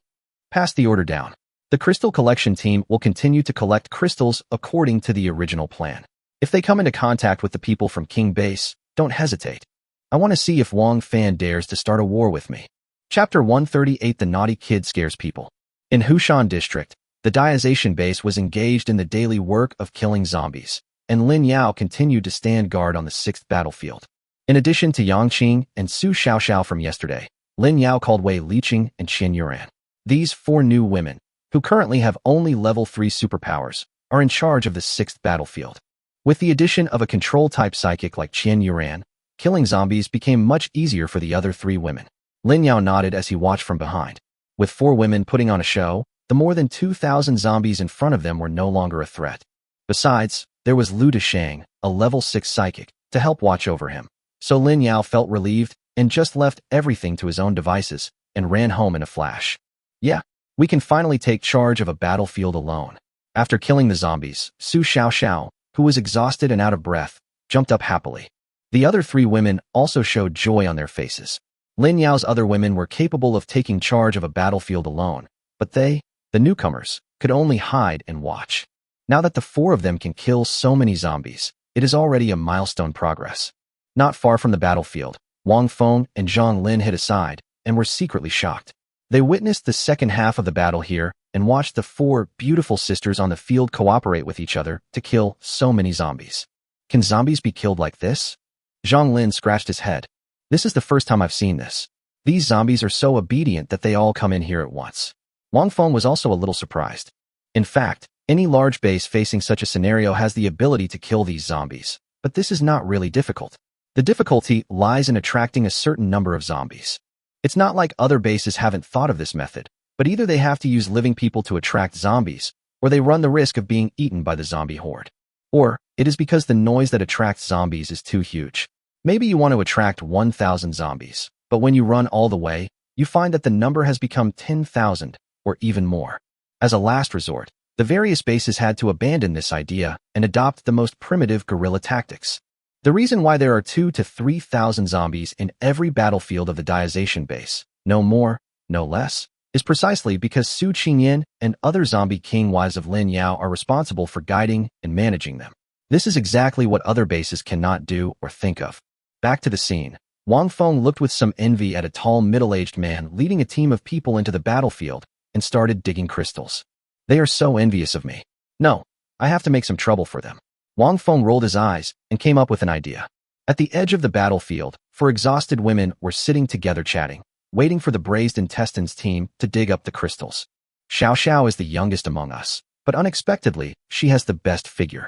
Pass the order down. The crystal collection team will continue to collect crystals according to the original plan. If they come into contact with the people from King Base, don't hesitate. I want to see if Wang Fan dares to start a war with me." Chapter 138. The Naughty Kid Scares People. In Hushan District, the Diazation base was engaged in the daily work of killing zombies, and Lin Yao continued to stand guard on the 6th battlefield. In addition to Yang Qing and Su Xiaoxiao from yesterday, Lin Yao called Wei Liqing and Qian Yuran. These 4 new women, who currently have only level 3 superpowers, are in charge of the 6th battlefield. With the addition of a control-type psychic like Qian Yuran, killing zombies became much easier for the other 3 women. Lin Yao nodded as he watched from behind. With 4 women putting on a show, the more than 2,000 zombies in front of them were no longer a threat. Besides, there was Lu Deshang, a level 6 psychic, to help watch over him. So Lin Yao felt relieved and just left everything to his own devices and ran home in a flash. Yeah, we can finally take charge of a battlefield alone. After killing the zombies, Su Xiaoxiao, who was exhausted and out of breath, jumped up happily. The other 3 women also showed joy on their faces. Lin Yao's other women were capable of taking charge of a battlefield alone, but they, the newcomers, could only hide and watch. Now that the 4 of them can kill so many zombies, it is already a milestone progress. Not far from the battlefield, Wang Feng and Zhang Lin hid aside and were secretly shocked. They witnessed the second half of the battle here and watched the 4 beautiful sisters on the field cooperate with each other to kill so many zombies. Can zombies be killed like this? Zhang Lin scratched his head. This is the first time I've seen this. These zombies are so obedient that they all come in here at once. Wang Feng was also a little surprised. In fact, any large base facing such a scenario has the ability to kill these zombies, but this is not really difficult. The difficulty lies in attracting a certain number of zombies. It's not like other bases haven't thought of this method, but either they have to use living people to attract zombies, or they run the risk of being eaten by the zombie horde. Or, it is because the noise that attracts zombies is too huge. Maybe you want to attract 1,000 zombies, but when you run all the way, you find that the number has become 10,000, or even more. As a last resort, the various bases had to abandon this idea and adopt the most primitive guerrilla tactics. The reason why there are 2,000 to 3,000 zombies in every battlefield of the Diazation base, no more, no less, is precisely because Su Qingyan and other zombie king wives of Lin Yao are responsible for guiding and managing them. This is exactly what other bases cannot do or think of. Back to the scene. Wang Feng looked with some envy at a tall middle-aged man leading a team of people into the battlefield and started digging crystals. They are so envious of me. No, I have to make some trouble for them. Wang Feng rolled his eyes and came up with an idea. At the edge of the battlefield, 4 exhausted women were sitting together chatting, waiting for the Braised Intestines team to dig up the crystals. Xiao Xiao is the youngest among us, but unexpectedly, she has the best figure.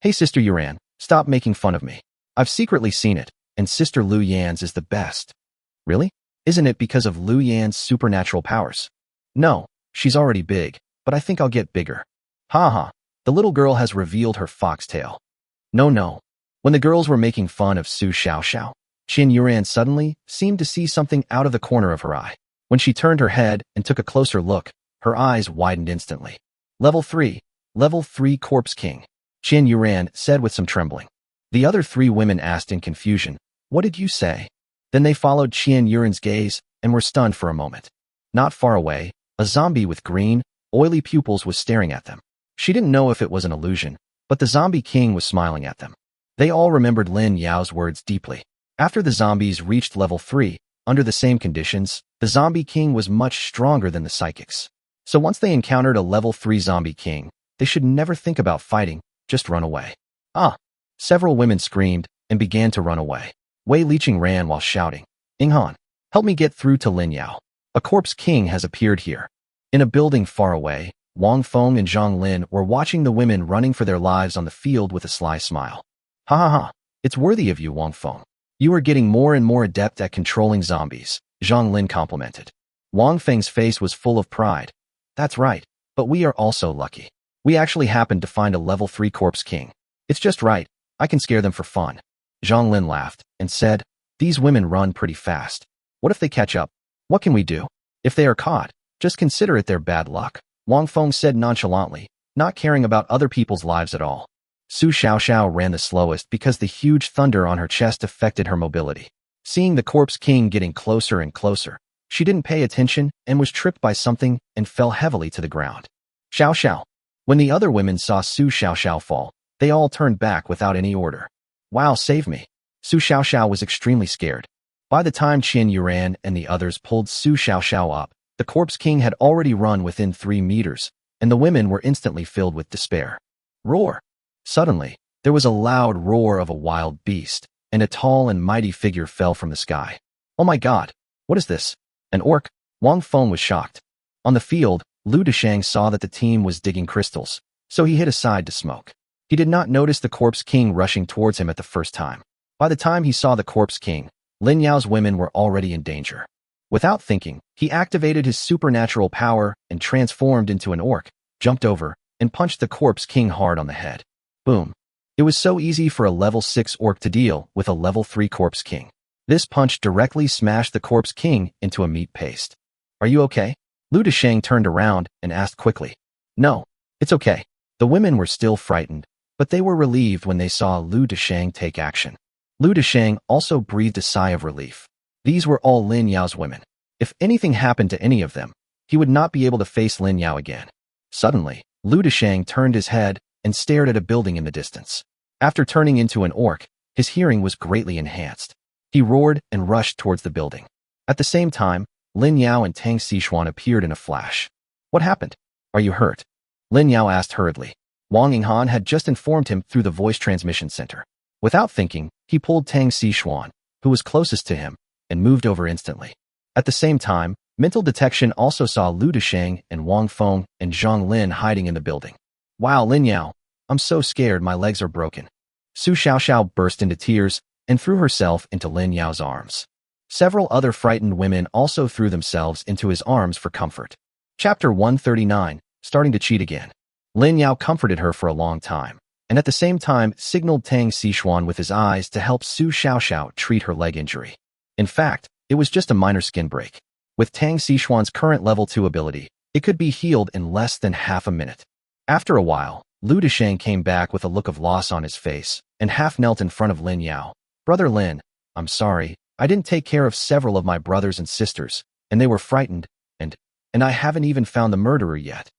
Hey Sister Yuran, stop making fun of me. I've secretly seen it, and Sister Lu Yan's is the best. Really? Isn't it because of Lu Yan's supernatural powers? No, she's already big, but I think I'll get bigger. Ha ha. The little girl has revealed her foxtail. No. When the girls were making fun of Su Xiaoxiao, Qian Yuran suddenly seemed to see something out of the corner of her eye. When she turned her head and took a closer look, her eyes widened instantly. Level 3 Corpse King, Qian Yuran said with some trembling. The other three women asked in confusion, "What did you say?" Then they followed Qian Yuren's gaze and were stunned for a moment. Not far away, a zombie with green, oily pupils was staring at them. She didn't know if it was an illusion, but the zombie king was smiling at them. They all remembered Lin Yao's words deeply. After the zombies reached level 3, under the same conditions, the zombie king was much stronger than the psychics. So once they encountered a level 3 zombie king, they should never think about fighting, just run away. Ah! Several women screamed and began to run away. Wei Liqing ran while shouting, "Inghan, help me get through to Lin Yao. A corpse king has appeared here." In a building far away, Wang Feng and Zhang Lin were watching the women running for their lives on the field with a sly smile. "Ha ha ha, it's worthy of you, Wang Feng. You are getting more and more adept at controlling zombies," Zhang Lin complimented. Wang Feng's face was full of pride. "That's right, but we are also lucky. We actually happened to find a level 3 corpse king. It's just right, I can scare them for fun." Zhang Lin laughed and said, "These women run pretty fast. What if they catch up? What can we do? If they are caught, just consider it their bad luck," Wang Feng said nonchalantly, not caring about other people's lives at all. Su Xiaoxiao ran the slowest because the huge thunder on her chest affected her mobility. Seeing the corpse king getting closer and closer, she didn't pay attention and was tripped by something and fell heavily to the ground. Xiao Xiao. When the other women saw Su Xiaoxiao fall, they all turned back without any order. "Wow, save me." Su Xiaoxiao was extremely scared. By the time Qian Yuran and the others pulled Su Xiaoxiao up, the corpse king had already run within 3 meters, and the women were instantly filled with despair. Roar! Suddenly, there was a loud roar of a wild beast, and a tall and mighty figure fell from the sky. "Oh my god! What is this? An orc?" Wang Feng was shocked. On the field, Lu Deshang saw that the team was digging crystals, so he hid aside to smoke. He did not notice the corpse king rushing towards him at the first time. By the time he saw the corpse king, Lin Yao's women were already in danger. Without thinking, he activated his supernatural power and transformed into an orc, jumped over, and punched the corpse king hard on the head. Boom. It was so easy for a level 6 orc to deal with a level 3 corpse king. This punch directly smashed the corpse king into a meat paste. "Are you okay?" Lu Deshang turned around and asked quickly. "No, it's okay." The women were still frightened, but they were relieved when they saw Lu Deshang take action. Lu Deshang also breathed a sigh of relief. These were all Lin Yao's women. If anything happened to any of them, he would not be able to face Lin Yao again. Suddenly, Lu Deshang turned his head and stared at a building in the distance. After turning into an orc, his hearing was greatly enhanced. He roared and rushed towards the building. At the same time, Lin Yao and Tang Xishuan appeared in a flash. "What happened? Are you hurt?" Lin Yao asked hurriedly. Wang Yinghan had just informed him through the voice transmission center. Without thinking, he pulled Tang Xishuan, who was closest to him, and moved over instantly. At the same time, mental detection also saw Lu Deshang and Wang Feng and Zhang Lin hiding in the building. "Wow, Lin Yao, I'm so scared my legs are broken." Su Xiaoxiao burst into tears and threw herself into Lin Yao's arms. Several other frightened women also threw themselves into his arms for comfort. Chapter 139, Starting to Cheat Again. Lin Yao comforted her for a long time, and at the same time signaled Tang Xishuan with his eyes to help Su Xiaoxiao treat her leg injury. In fact, it was just a minor skin break. With Tang Xishuan's current level 2 ability, it could be healed in less than half a minute. After a while, Lu Deshang came back with a look of loss on his face and half knelt in front of Lin Yao. "Brother Lin, I'm sorry, I didn't take care of several of my brothers and sisters, and they were frightened, and I haven't even found the murderer yet."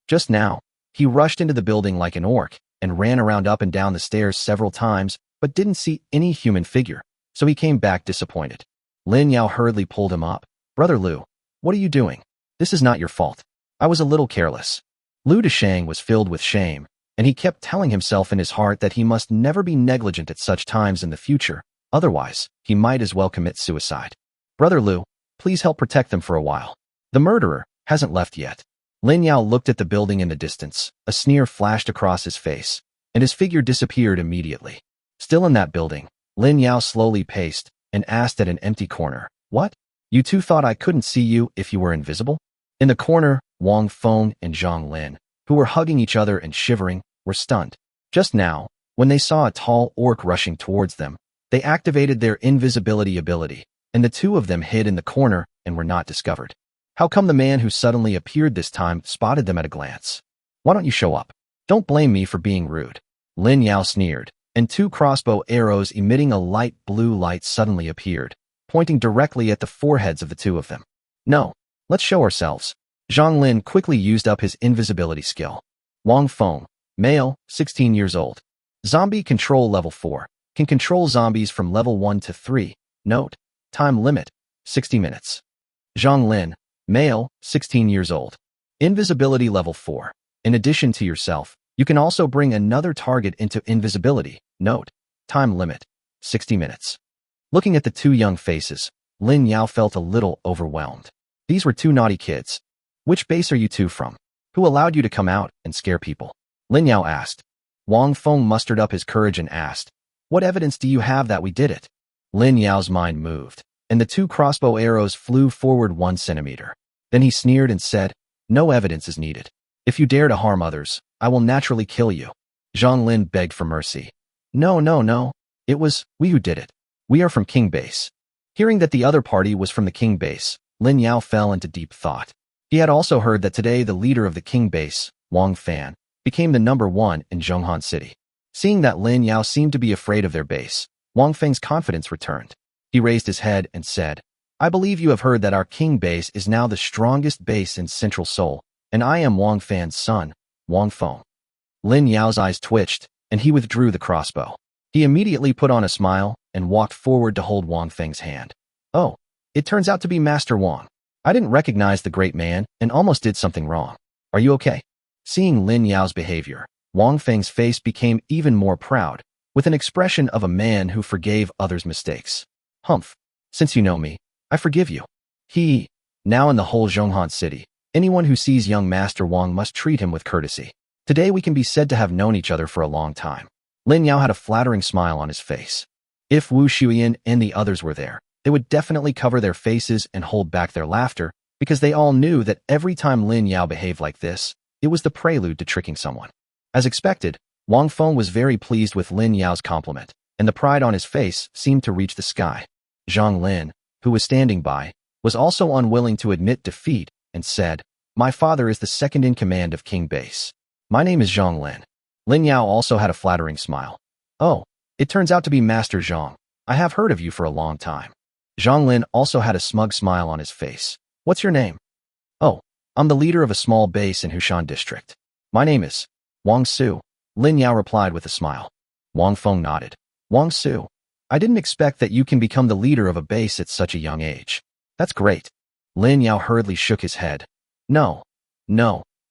Just now, he rushed into the building like an orc and ran around up and down the stairs several times, but didn't see any human figure, so he came back disappointed. Lin Yao hurriedly pulled him up. "Brother Lu, what are you doing? This is not your fault. I was a little careless." Lu Deshang was filled with shame, and he kept telling himself in his heart that he must never be negligent at such times in the future, otherwise, he might as well commit suicide. "Brother Lu, please help protect them for a while. The murderer hasn't left yet." Lin Yao looked at the building in the distance. A sneer flashed across his face, and his figure disappeared immediately. Still in that building, Lin Yao slowly paced and asked at an empty corner, "What? You two thought I couldn't see you if you were invisible?" In the corner, Wang Feng and Zhang Lin, who were hugging each other and shivering, were stunned. Just now, when they saw a tall orc rushing towards them, they activated their invisibility ability, and the two of them hid in the corner and were not discovered. How come the man who suddenly appeared this time spotted them at a glance? "Why don't you show up? Don't blame me for being rude." Lin Yao sneered, and two crossbow arrows emitting a light blue light suddenly appeared, pointing directly at the foreheads of the two of them. No, let's show ourselves. Zhang Lin quickly used up his invisibility skill. Wang Feng, male, 16 years old. Zombie control level 4, can control zombies from level 1 to 3. Note, time limit, 60 minutes. Zhang Lin, male, 16 years old. Invisibility level 4. In addition to yourself, you can also bring another target into invisibility. Note, time limit, 60 minutes. Looking at the two young faces, Lin Yao felt a little overwhelmed. These were two naughty kids. Which base are you two from? Who allowed you to come out and scare people? Lin Yao asked. Wang Feng mustered up his courage and asked, what evidence do you have that we did it? Lin Yao's mind moved, and the two crossbow arrows flew forward 1 centimeter. Then he sneered and said, no evidence is needed. If you dare to harm others, I will naturally kill you. Zhang Lin begged for mercy. No. It was we who did it. We are from King Base. Hearing that the other party was from the King Base, Lin Yao fell into deep thought. He had also heard that today the leader of the King Base, Wang Fan, became the #1 in Zhonghan City. Seeing that Lin Yao seemed to be afraid of their base, Wang Feng's confidence returned. He raised his head and said, I believe you have heard that our King Base is now the strongest base in Central Seoul, and I am Wang Fan's son, Wang Feng. Lin Yao's eyes twitched, and he withdrew the crossbow. He immediately put on a smile and walked forward to hold Wang Feng's hand. Oh, it turns out to be Master Wang. I didn't recognize the great man and almost did something wrong. Are you okay? Seeing Lin Yao's behavior, Wang Feng's face became even more proud, with an expression of a man who forgave others' mistakes. Humph, since you know me, I forgive you. Now in the whole Zhonghan City, anyone who sees young Master Wang must treat him with courtesy. Today we can be said to have known each other for a long time. Lin Yao had a flattering smile on his face. If Wu Shuyan and the others were there, they would definitely cover their faces and hold back their laughter, because they all knew that every time Lin Yao behaved like this, it was the prelude to tricking someone. As expected, Wang Feng was very pleased with Lin Yao's compliment, and the pride on his face seemed to reach the sky. Zhang Lin, who was standing by, was also unwilling to admit defeat and said, my father is the second in command of King Base. My name is Zhang Lin. Lin Yao also had a flattering smile. Oh, it turns out to be Master Zhang. I have heard of you for a long time. Zhang Lin also had a smug smile on his face. What's your name? Oh, I'm the leader of a small base in Hushan District. My name is Wang Su. Lin Yao replied with a smile. Wang Feng nodded. Wang Su, I didn't expect that you can become the leader of a base at such a young age. That's great. Lin Yao hurriedly shook his head. No.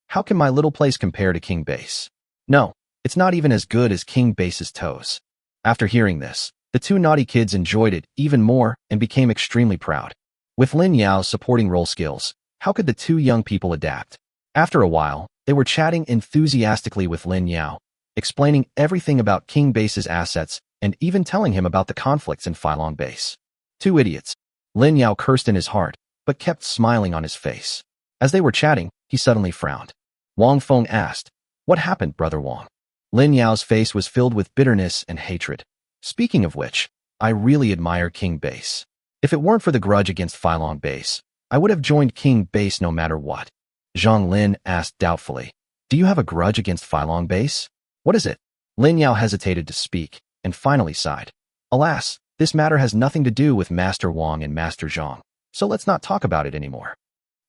How can my little place compare to King Base? No, it's not even as good as King Base's toes. After hearing this, the two naughty kids enjoyed it even more and became extremely proud. With Lin Yao's supporting role skills, how could the two young people adapt? After a while, they were chatting enthusiastically with Lin Yao, explaining everything about King Base's assets and even telling him about the conflicts in Phylong Base. Two idiots. Lin Yao cursed in his heart, but kept smiling on his face. As they were chatting, he suddenly frowned. Wang Feng asked, what happened, Brother Wang? Lin Yao's face was filled with bitterness and hatred. Speaking of which, I really admire King Base. If it weren't for the grudge against Phylong Base, I would have joined King Base no matter what. Zhang Lin asked doubtfully, do you have a grudge against Phylong Base? What is it? Lin Yao hesitated to speak, and finally sighed. Alas, this matter has nothing to do with Master Wang and Master Zhang, so let's not talk about it anymore.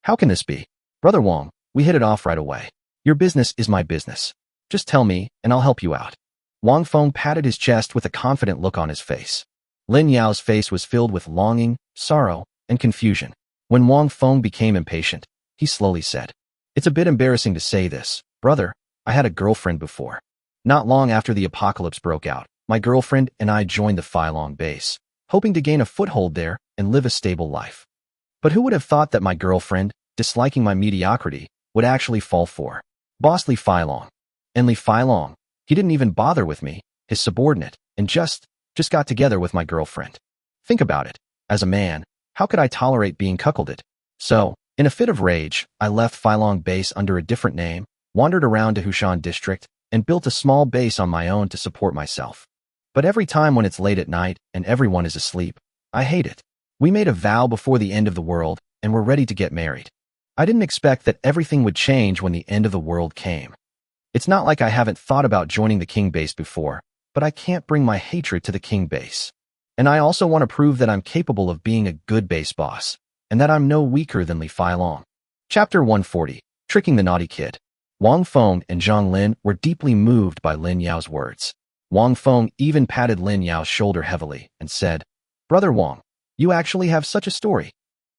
How can this be? Brother Wang, we hit it off right away. Your business is my business. Just tell me, and I'll help you out. Wang Feng patted his chest with a confident look on his face. Lin Yao's face was filled with longing, sorrow, and confusion. When Wang Feng became impatient, he slowly said, it's a bit embarrassing to say this, brother, I had a girlfriend before. Not long after the apocalypse broke out, my girlfriend and I joined the Phylong Base, hoping to gain a foothold there and live a stable life. But who would have thought that my girlfriend, disliking my mediocrity, would actually fall for Boss Li Phylong. And Li Phylong, he didn't even bother with me, his subordinate, and just got together with my girlfriend. Think about it. As a man, how could I tolerate being cuckolded? So, in a fit of rage, I left Phylong Base under a different name, wandered around to Hushan District, and built a small base on my own to support myself. But every time when it's late at night and everyone is asleep, I hate it. We made a vow before the end of the world and were ready to get married. I didn't expect that everything would change when the end of the world came. It's not like I haven't thought about joining the King Base before, but I can't bring my hatred to the king base. And I also want to prove that I'm capable of being a good base boss, and that I'm no weaker than Li Feilong. Chapter 140, Tricking the Naughty Kid. Wang Feng and Zhang Lin were deeply moved by Lin Yao's words. Wang Feng even patted Lin Yao's shoulder heavily and said, "Brother Wang, you actually have such a story."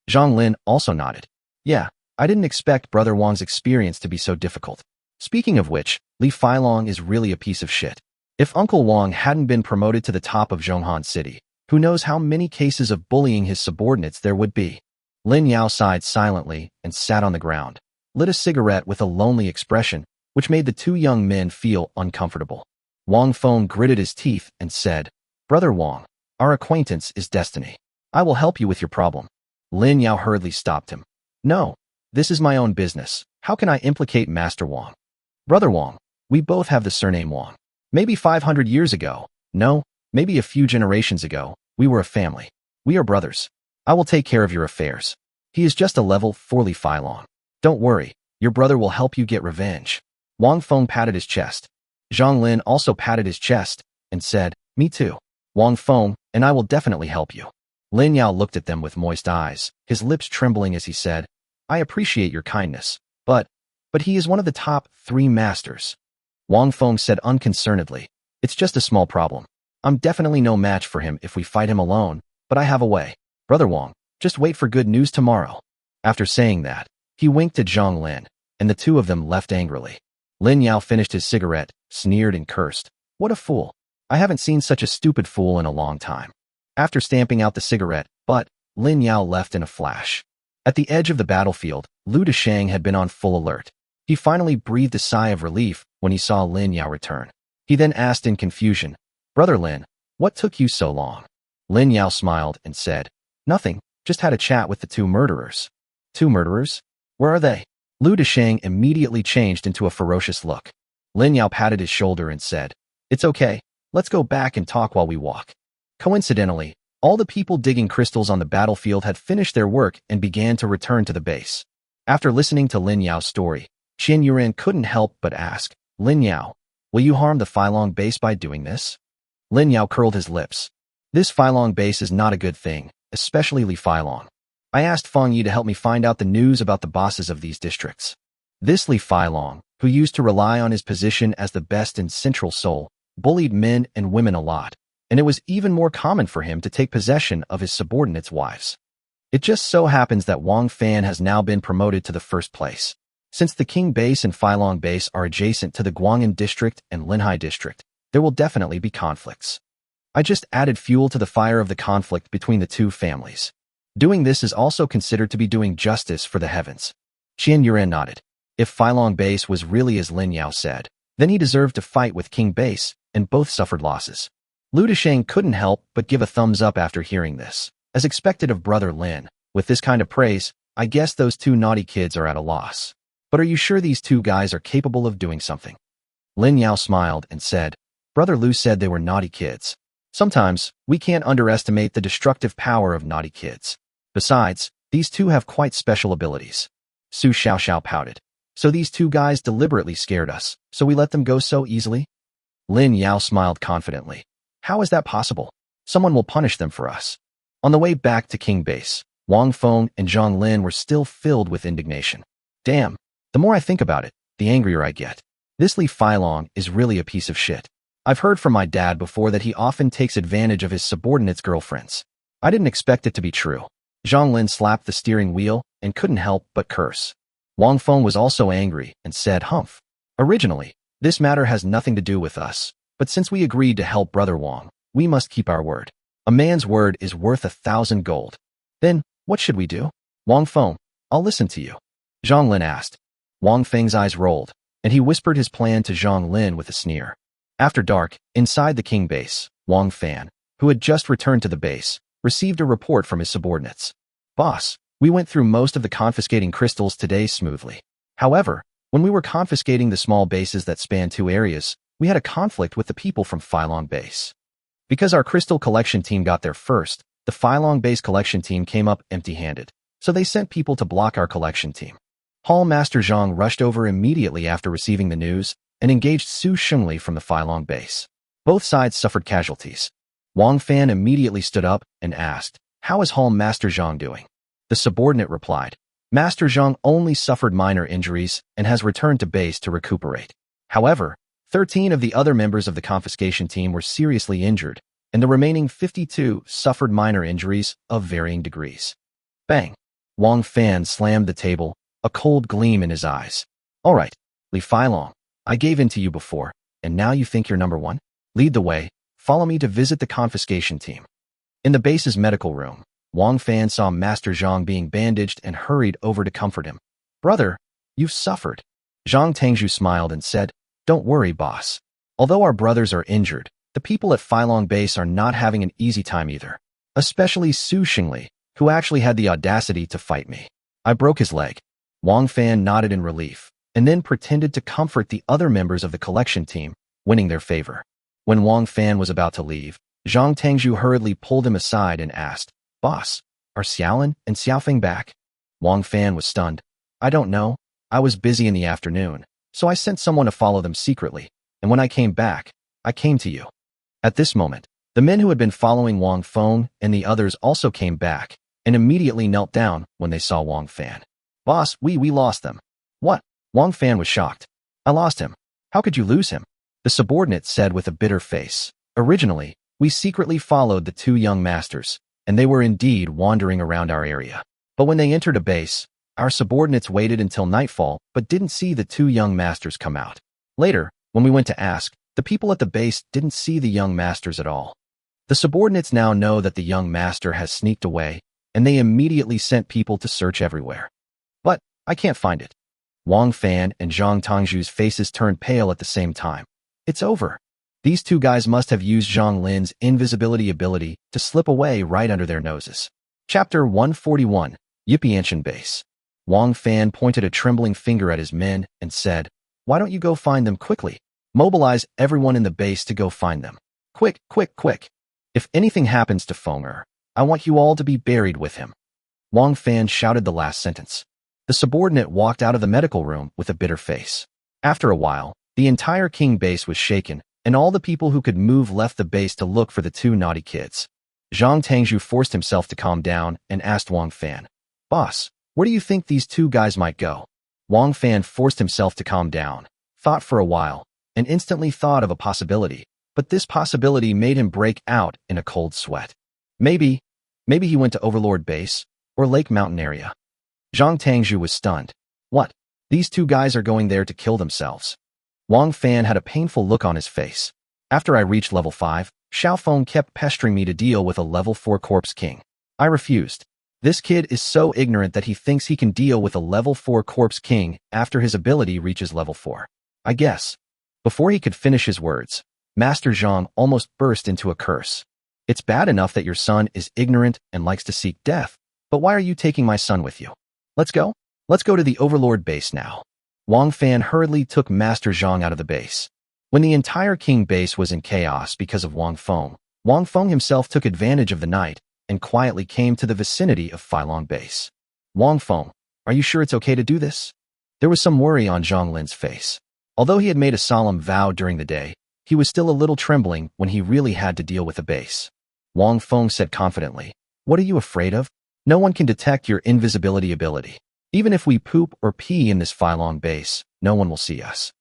Zhang Lin also nodded. "Yeah, I didn't expect Brother Wang's experience to be so difficult. Speaking of which, Li Feilong is really a piece of shit. If Uncle Wang hadn't been promoted to the top of Zhonghan City, who knows how many cases of bullying his subordinates there would be." Lin Yao sighed silently and sat on the ground, lit a cigarette with a lonely expression, which made the two young men feel uncomfortable. Wang Feng gritted his teeth and said, "Brother Wang, our acquaintance is destiny. I will help you with your problem." Lin Yao hurriedly stopped him. "No, this is my own business. How can I implicate Master Wang? Brother Wang, we both have the surname Wang. Maybe 500 years ago, no, maybe a few generations ago, we were a family. We are brothers. I will take care of your affairs. He is just a level 4 Li Feilong. Don't worry, your brother will help you get revenge." Wang Feng patted his chest. Zhang Lin also patted his chest and said, "Me too. Wang Feng, and I will definitely help you." Lin Yao looked at them with moist eyes, his lips trembling as he said, "I appreciate your kindness, but he is one of the top 3 masters." Wang Feng said unconcernedly, "It's just a small problem. I'm definitely no match for him if we fight him alone, but I have a way. Brother Wang, just wait for good news tomorrow." After saying that, he winked at Zhang Lin, and the two of them left angrily. Lin Yao finished his cigarette, sneered and cursed. "What a fool. I haven't seen such a stupid fool in a long time." After stamping out the cigarette, Lin Yao left in a flash. At the edge of the battlefield, Lu Deshang had been on full alert. He finally breathed a sigh of relief when he saw Lin Yao return. He then asked in confusion, "Brother Lin, what took you so long?" Lin Yao smiled and said, "Nothing, just had a chat with the 2 murderers." "2 murderers? Where are they?" Lu Deshang immediately changed into a ferocious look. Lin Yao patted his shoulder and said, "It's okay, let's go back and talk while we walk." Coincidentally, all the people digging crystals on the battlefield had finished their work and began to return to the base. After listening to Lin Yao's story, Qian Yuran couldn't help but ask, "Lin Yao, will you harm the Feilong base by doing this?" Lin Yao curled his lips. "This Feilong base is not a good thing, especially Li Feilong. I asked Feng Yi to help me find out the news about the bosses of these districts. This Li Feilong, who used to rely on his position as the best in Central Seoul, bullied men and women a lot, and it was even more common for him to take possession of his subordinates' wives. It just so happens that Wang Fan has now been promoted to the first place. Since the King Base and Feilong Base are adjacent to the Guang'an District and Linhai District, there will definitely be conflicts. I just added fuel to the fire of the conflict between the 2 families. Doing this is also considered to be doing justice for the heavens." Qian Yuran nodded. If Feilong Base was really as Lin Yao said, then he deserved to fight with King Base, and both suffered losses. Lu Deshang couldn't help but give a thumbs up after hearing this. As expected of Brother Lin, with this kind of praise, I guess those 2 naughty kids are at a loss. But are you sure these 2 guys are capable of doing something? Lin Yao smiled and said, "Brother Lu said they were naughty kids. Sometimes, we can't underestimate the destructive power of naughty kids. Besides, these 2 have quite special abilities." Su Xiaoxiao pouted. "So these 2 guys deliberately scared us, so we let them go so easily?" Lin Yao smiled confidently. "How is that possible? Someone will punish them for us." On the way back to King Base, Wang Feng and Zhang Lin were still filled with indignation. "Damn, the more I think about it, the angrier I get. This Li Feilong is really a piece of shit. I've heard from my dad before that he often takes advantage of his subordinates' girlfriends. I didn't expect it to be true." Zhang Lin slapped the steering wheel and couldn't help but curse. Wang Feng was also angry and said, "Humph. Originally, this matter has nothing to do with us, but since we agreed to help Brother Wang, we must keep our word. A man's word is worth 1,000 gold. Then, what should we do?" "Wang Feng, I'll listen to you," Zhang Lin asked. Wang Feng's eyes rolled, and he whispered his plan to Zhang Lin with a sneer. After dark, inside the King Base, Wang Fan, who had just returned to the base, received a report from his subordinates. "Boss, we went through most of the confiscating crystals today smoothly. However, when we were confiscating the small bases that span 2 areas, we had a conflict with the people from Feilong Base. Because our crystal collection team got there first, the Feilong Base collection team came up empty-handed, so they sent people to block our collection team. Hall Master Zhang rushed over immediately after receiving the news and engaged Su Shengli from the Feilong Base. Both sides suffered casualties. Wang Fan immediately stood up and asked, "How is Hall Master Zhang doing?" The subordinate replied, "Master Zhang only suffered minor injuries and has returned to base to recuperate." However, 13 of the other members of the confiscation team were seriously injured, and the remaining 52 suffered minor injuries of varying degrees. Bang! Wang Fan slammed the table, a cold gleam in his eyes. "All right, Li Feilong, I gave in to you before, and now you think you're number one? Lead the way, follow me to visit the confiscation team." In the base's medical room, Wang Fan saw Master Zhang being bandaged and hurried over to comfort him. "Brother, you've suffered." Zhang Tangzhu smiled and said, "Don't worry, boss. Although our brothers are injured, the people at Feilong Base are not having an easy time either. Especially Su Xingli, who actually had the audacity to fight me. I broke his leg." Wang Fan nodded in relief, and then pretended to comfort the other members of the collection team, winning their favor. When Wang Fan was about to leave, Zhang Tangzhu hurriedly pulled him aside and asked, "Boss, are Xiaolin and Xiaofeng back?" Wang Fan was stunned. "I don't know. I was busy in the afternoon, so I sent someone to follow them secretly, and when I came back, I came to you." At this moment, the men who had been following Wang Feng and the others also came back and immediately knelt down when they saw Wang Fan. "Boss, we lost them." "What?" Wang Fan was shocked. "I lost him." "How could you lose him?" The subordinate said with a bitter face. "Originally, we secretly followed the two young masters, and they were indeed wandering around our area. But when they entered a base, our subordinates waited until nightfall but didn't see the two young masters come out. Later, when we went to ask, the people at the base didn't see the young masters at all. The subordinates now know that the young master has sneaked away, and they immediately sent people to search everywhere. But I can't find it." Wang Fan and Zhang Tangzhu's faces turned pale at the same time. "It's over. These two guys must have used Zhang Lin's invisibility ability to slip away right under their noses." Chapter 141, Yipianshan Base. Wang Fan pointed a trembling finger at his men and said, "Why don't you go find them quickly? Mobilize everyone in the base to go find them. Quick, quick, quick. If anything happens to Fenger, I want you all to be buried with him." Wang Fan shouted the last sentence. The subordinate walked out of the medical room with a bitter face. After a while, the entire King base was shaken, and all the people who could move left the base to look for the two naughty kids. Zhang Tangzhu forced himself to calm down and asked Wang Fan, "Boss, where do you think these two guys might go?" Wang Fan forced himself to calm down, thought for a while, and instantly thought of a possibility, but this possibility made him break out in a cold sweat. Maybe he went to Overlord Base or Lake Mountain area. Zhang Tangzhu was stunned. "What? These two guys are going there to kill themselves?" Wang Fan had a painful look on his face. "After I reached level 5, Xiaofeng kept pestering me to deal with a level 4 Corpse King. I refused. This kid is so ignorant that he thinks he can deal with a level 4 Corpse King after his ability reaches level 4. I guess." Before he could finish his words, Master Zhang almost burst into a curse. "It's bad enough that your son is ignorant and likes to seek death, but why are you taking my son with you? Let's go. Let's go to the Overlord base now." Wang Fan hurriedly took Master Zhang out of the base. When the entire King base was in chaos because of Wang Feng himself took advantage of the night and quietly came to the vicinity of Feilong Base. "Wang Feng, are you sure it's okay to do this?" There was some worry on Zhang Lin's face. Although he had made a solemn vow during the day, he was still a little trembling when he really had to deal with the base. Wang Feng said confidently, "What are you afraid of? No one can detect your invisibility ability. Even if we poop or pee in this Feilong base, no one will see us."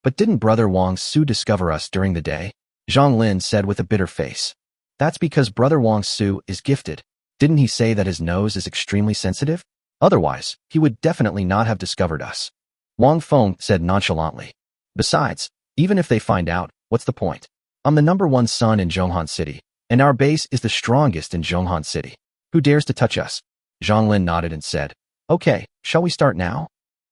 "But didn't Brother Wang Su discover us during the day?" Zhang Lin said with a bitter face. "That's because Brother Wang Su is gifted. Didn't he say that his nose is extremely sensitive? Otherwise, he would definitely not have discovered us." Wang Feng said nonchalantly. "Besides, even if they find out, what's the point? I'm the #1 son in Zhonghan City, and our base is the strongest in Zhonghan City. Who dares to touch us?" Zhang Lin nodded and said, "Okay, shall we start now?"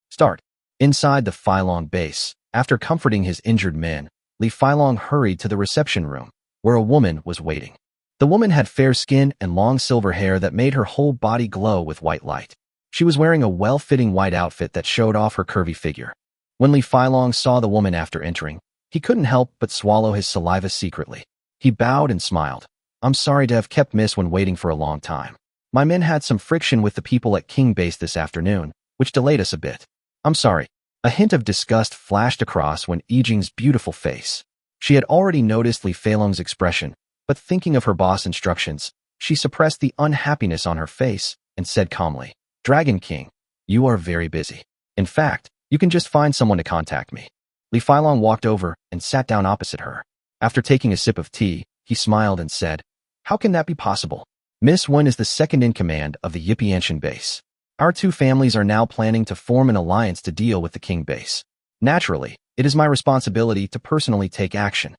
"Start." Inside the Feilong base, after comforting his injured men, Li Feilong hurried to the reception room, where a woman was waiting. The woman had fair skin and long silver hair that made her whole body glow with white light. She was wearing a well-fitting white outfit that showed off her curvy figure. When Li Feilong saw the woman after entering, he couldn't help but swallow his saliva secretly. He bowed and smiled. "I'm sorry to have kept Miss when waiting for a long time. My men had some friction with the people at King Base this afternoon, which delayed us a bit. I'm sorry." A hint of disgust flashed across when Yijing's beautiful face. She had already noticed Li Feilong's expression, but thinking of her boss' instructions, she suppressed the unhappiness on her face and said calmly, "Dragon King, you are very busy. In fact, you can just find someone to contact me." Li Feilong walked over and sat down opposite her. After taking a sip of tea, he smiled and said, "How can that be possible? Miss Wen is the second in command of the Yipianshan base. Our two families are now planning to form an alliance to deal with the King base. Naturally, it is my responsibility to personally take action."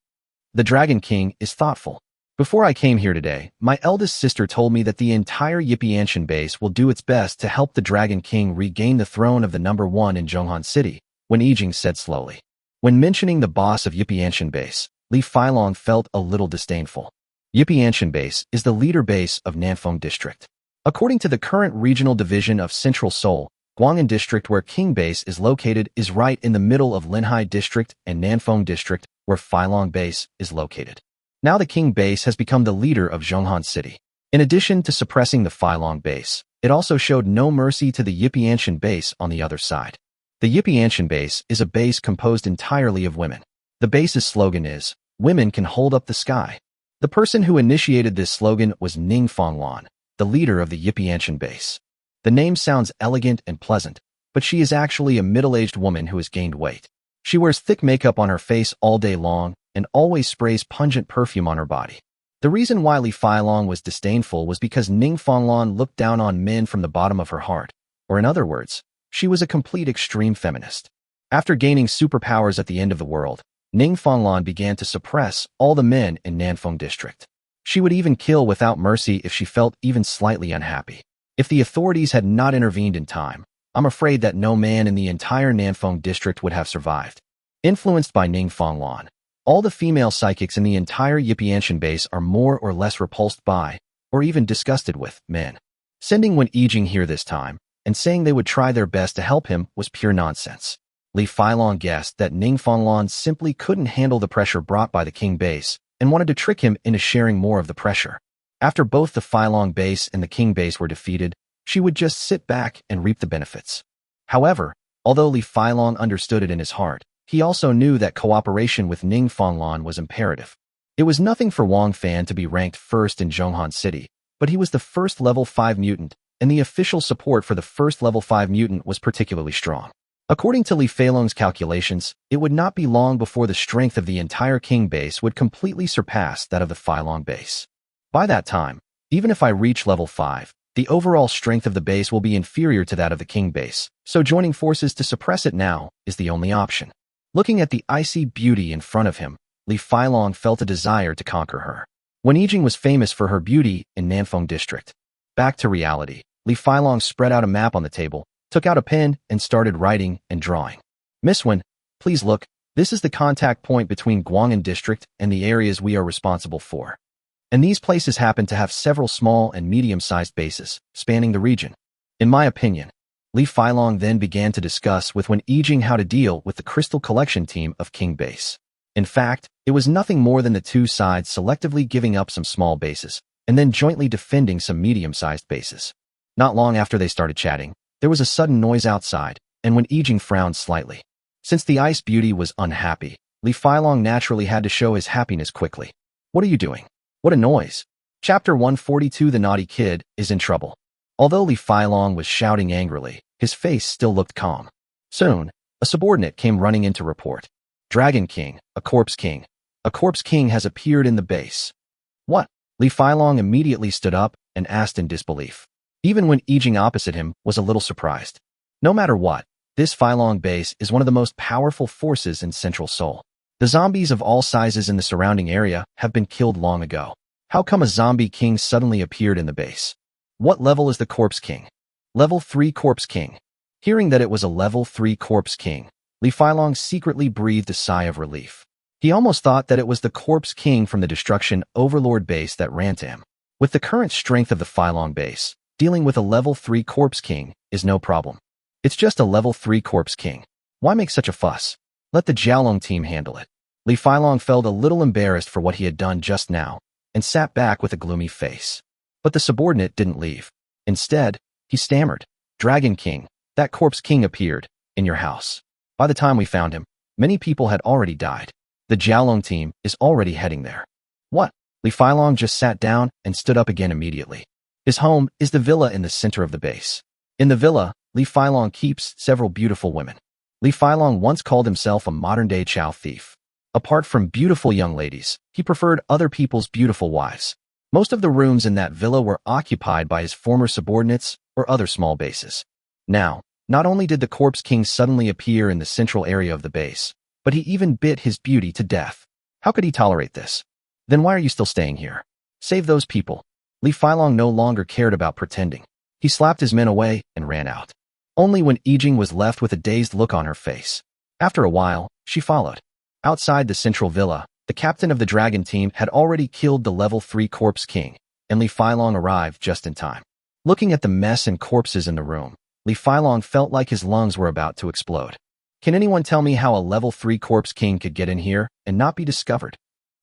The Dragon King is thoughtful. "Before I came here today, my eldest sister told me that the entire Yipianshan base will do its best to help the Dragon King regain the throne of the number one in Zhonghan City," Wen Yijing said slowly. When mentioning the boss of Yipianshan base, Li Feilong felt a little disdainful. Yipianshan base is the leader base of Nanfeng District. According to the current regional division of Central Seoul, Gwangan District, where King Base is located, is right in the middle of Linhai District and Nanfeng District, where Feilong Base is located. Now the King Base has become the leader of Zhonghan City. In addition to suppressing the Feilong Base, it also showed no mercy to the Yipianshan Base on the other side. The Yipianshan Base is a base composed entirely of women. The base's slogan is, "Women can hold up the sky." The person who initiated this slogan was Ning Fonglan, the leader of the Yipianshan Base. The name sounds elegant and pleasant, but she is actually a middle-aged woman who has gained weight. She wears thick makeup on her face all day long and always sprays pungent perfume on her body. The reason why Li Feilong was disdainful was because Ning Fonglan looked down on men from the bottom of her heart, or in other words, she was a complete extreme feminist. After gaining superpowers at the end of the world, Ning Fonglan began to suppress all the men in Nanfeng District. She would even kill without mercy if she felt even slightly unhappy. If the authorities had not intervened in time, I'm afraid that no man in the entire Nanfeng District would have survived. Influenced by Ning Fonglan, all the female psychics in the entire Yipianshan base are more or less repulsed by, or even disgusted with, men. Sending Wen Yijing here this time, and saying they would try their best to help him was pure nonsense. Li Feilong guessed that Ning Fonglan simply couldn't handle the pressure brought by the King base, and wanted to trick him into sharing more of the pressure. After both the Feilong base and the King base were defeated, she would just sit back and reap the benefits. However, although Li Feilong understood it in his heart, he also knew that cooperation with Ning Fonglan was imperative. It was nothing for Wang Fan to be ranked first in Zhonghan City, but he was the first level 5 mutant, and the official support for the first level 5 mutant was particularly strong. According to Li Feilong's calculations, it would not be long before the strength of the entire King base would completely surpass that of the Feilong base. By that time, even if I reach level 5, the overall strength of the base will be inferior to that of the King base, so joining forces to suppress it now is the only option. Looking at the icy beauty in front of him, Li Feilong felt a desire to conquer her. Wen Yijing was famous for her beauty in Nanfeng District. Back to reality, Li Feilong spread out a map on the table, took out a pen, and started writing and drawing. "Miss Wen, please look, this is the contact point between Gwangan District and the areas we are responsible for. And these places happen to have several small and medium-sized bases, spanning the region. In my opinion." Li Feilong then began to discuss with Wen Yijing how to deal with the crystal collection team of King Base. In fact, it was nothing more than the two sides selectively giving up some small bases, and then jointly defending some medium-sized bases. Not long after they started chatting, there was a sudden noise outside, and Wen Yijing frowned slightly. Since the ice beauty was unhappy, Li Feilong naturally had to show his happiness quickly. "What are you doing? What a noise." Chapter 142. The naughty kid is in trouble. Although Li Feilong was shouting angrily, his face still looked calm. Soon, a subordinate came running in to report. "Dragon King, a corpse king. A corpse king has appeared in the base." "What?" Li Feilong immediately stood up and asked in disbelief. Even Wen Yijing opposite him was a little surprised. No matter what, this Feilong base is one of the most powerful forces in Central Seoul. The zombies of all sizes in the surrounding area have been killed long ago. How come a zombie king suddenly appeared in the base? What level is the corpse king? Level 3 corpse king. Hearing that it was a level 3 corpse king, Li Feilong secretly breathed a sigh of relief. He almost thought that it was the corpse king from the Destruction Overlord base that ran to him. With the current strength of the Feilong base, dealing with a level 3 corpse king is no problem. It's just a level 3 corpse king. Why make such a fuss? Let the Jiaolong team handle it. Li Feilong felt a little embarrassed for what he had done just now, and sat back with a gloomy face. But the subordinate didn't leave. Instead, he stammered, "Dragon King, that corpse king appeared in your house. By the time we found him, many people had already died. The Jiaolong team is already heading there. What? Li Feilong just sat down and stood up again immediately. His home is the villa in the center of the base. In the villa, Li Feilong keeps several beautiful women. Li Feilong once called himself a modern-day chow thief. Apart from beautiful young ladies, he preferred other people's beautiful wives. Most of the rooms in that villa were occupied by his former subordinates or other small bases. Now, not only did the Corpse King suddenly appear in the central area of the base, but he even bit his beauty to death. How could he tolerate this? Then why are you still staying here? Save those people. Li Feilong no longer cared about pretending. He slapped his men away and ran out. Only when Yijing was left with a dazed look on her face. After a while, she followed. Outside the central villa, the captain of the dragon team had already killed the level 3 Corpse King, and Li Feilong arrived just in time. Looking at the mess and corpses in the room, Li Feilong felt like his lungs were about to explode. Can anyone tell me how a level 3 Corpse King could get in here and not be discovered?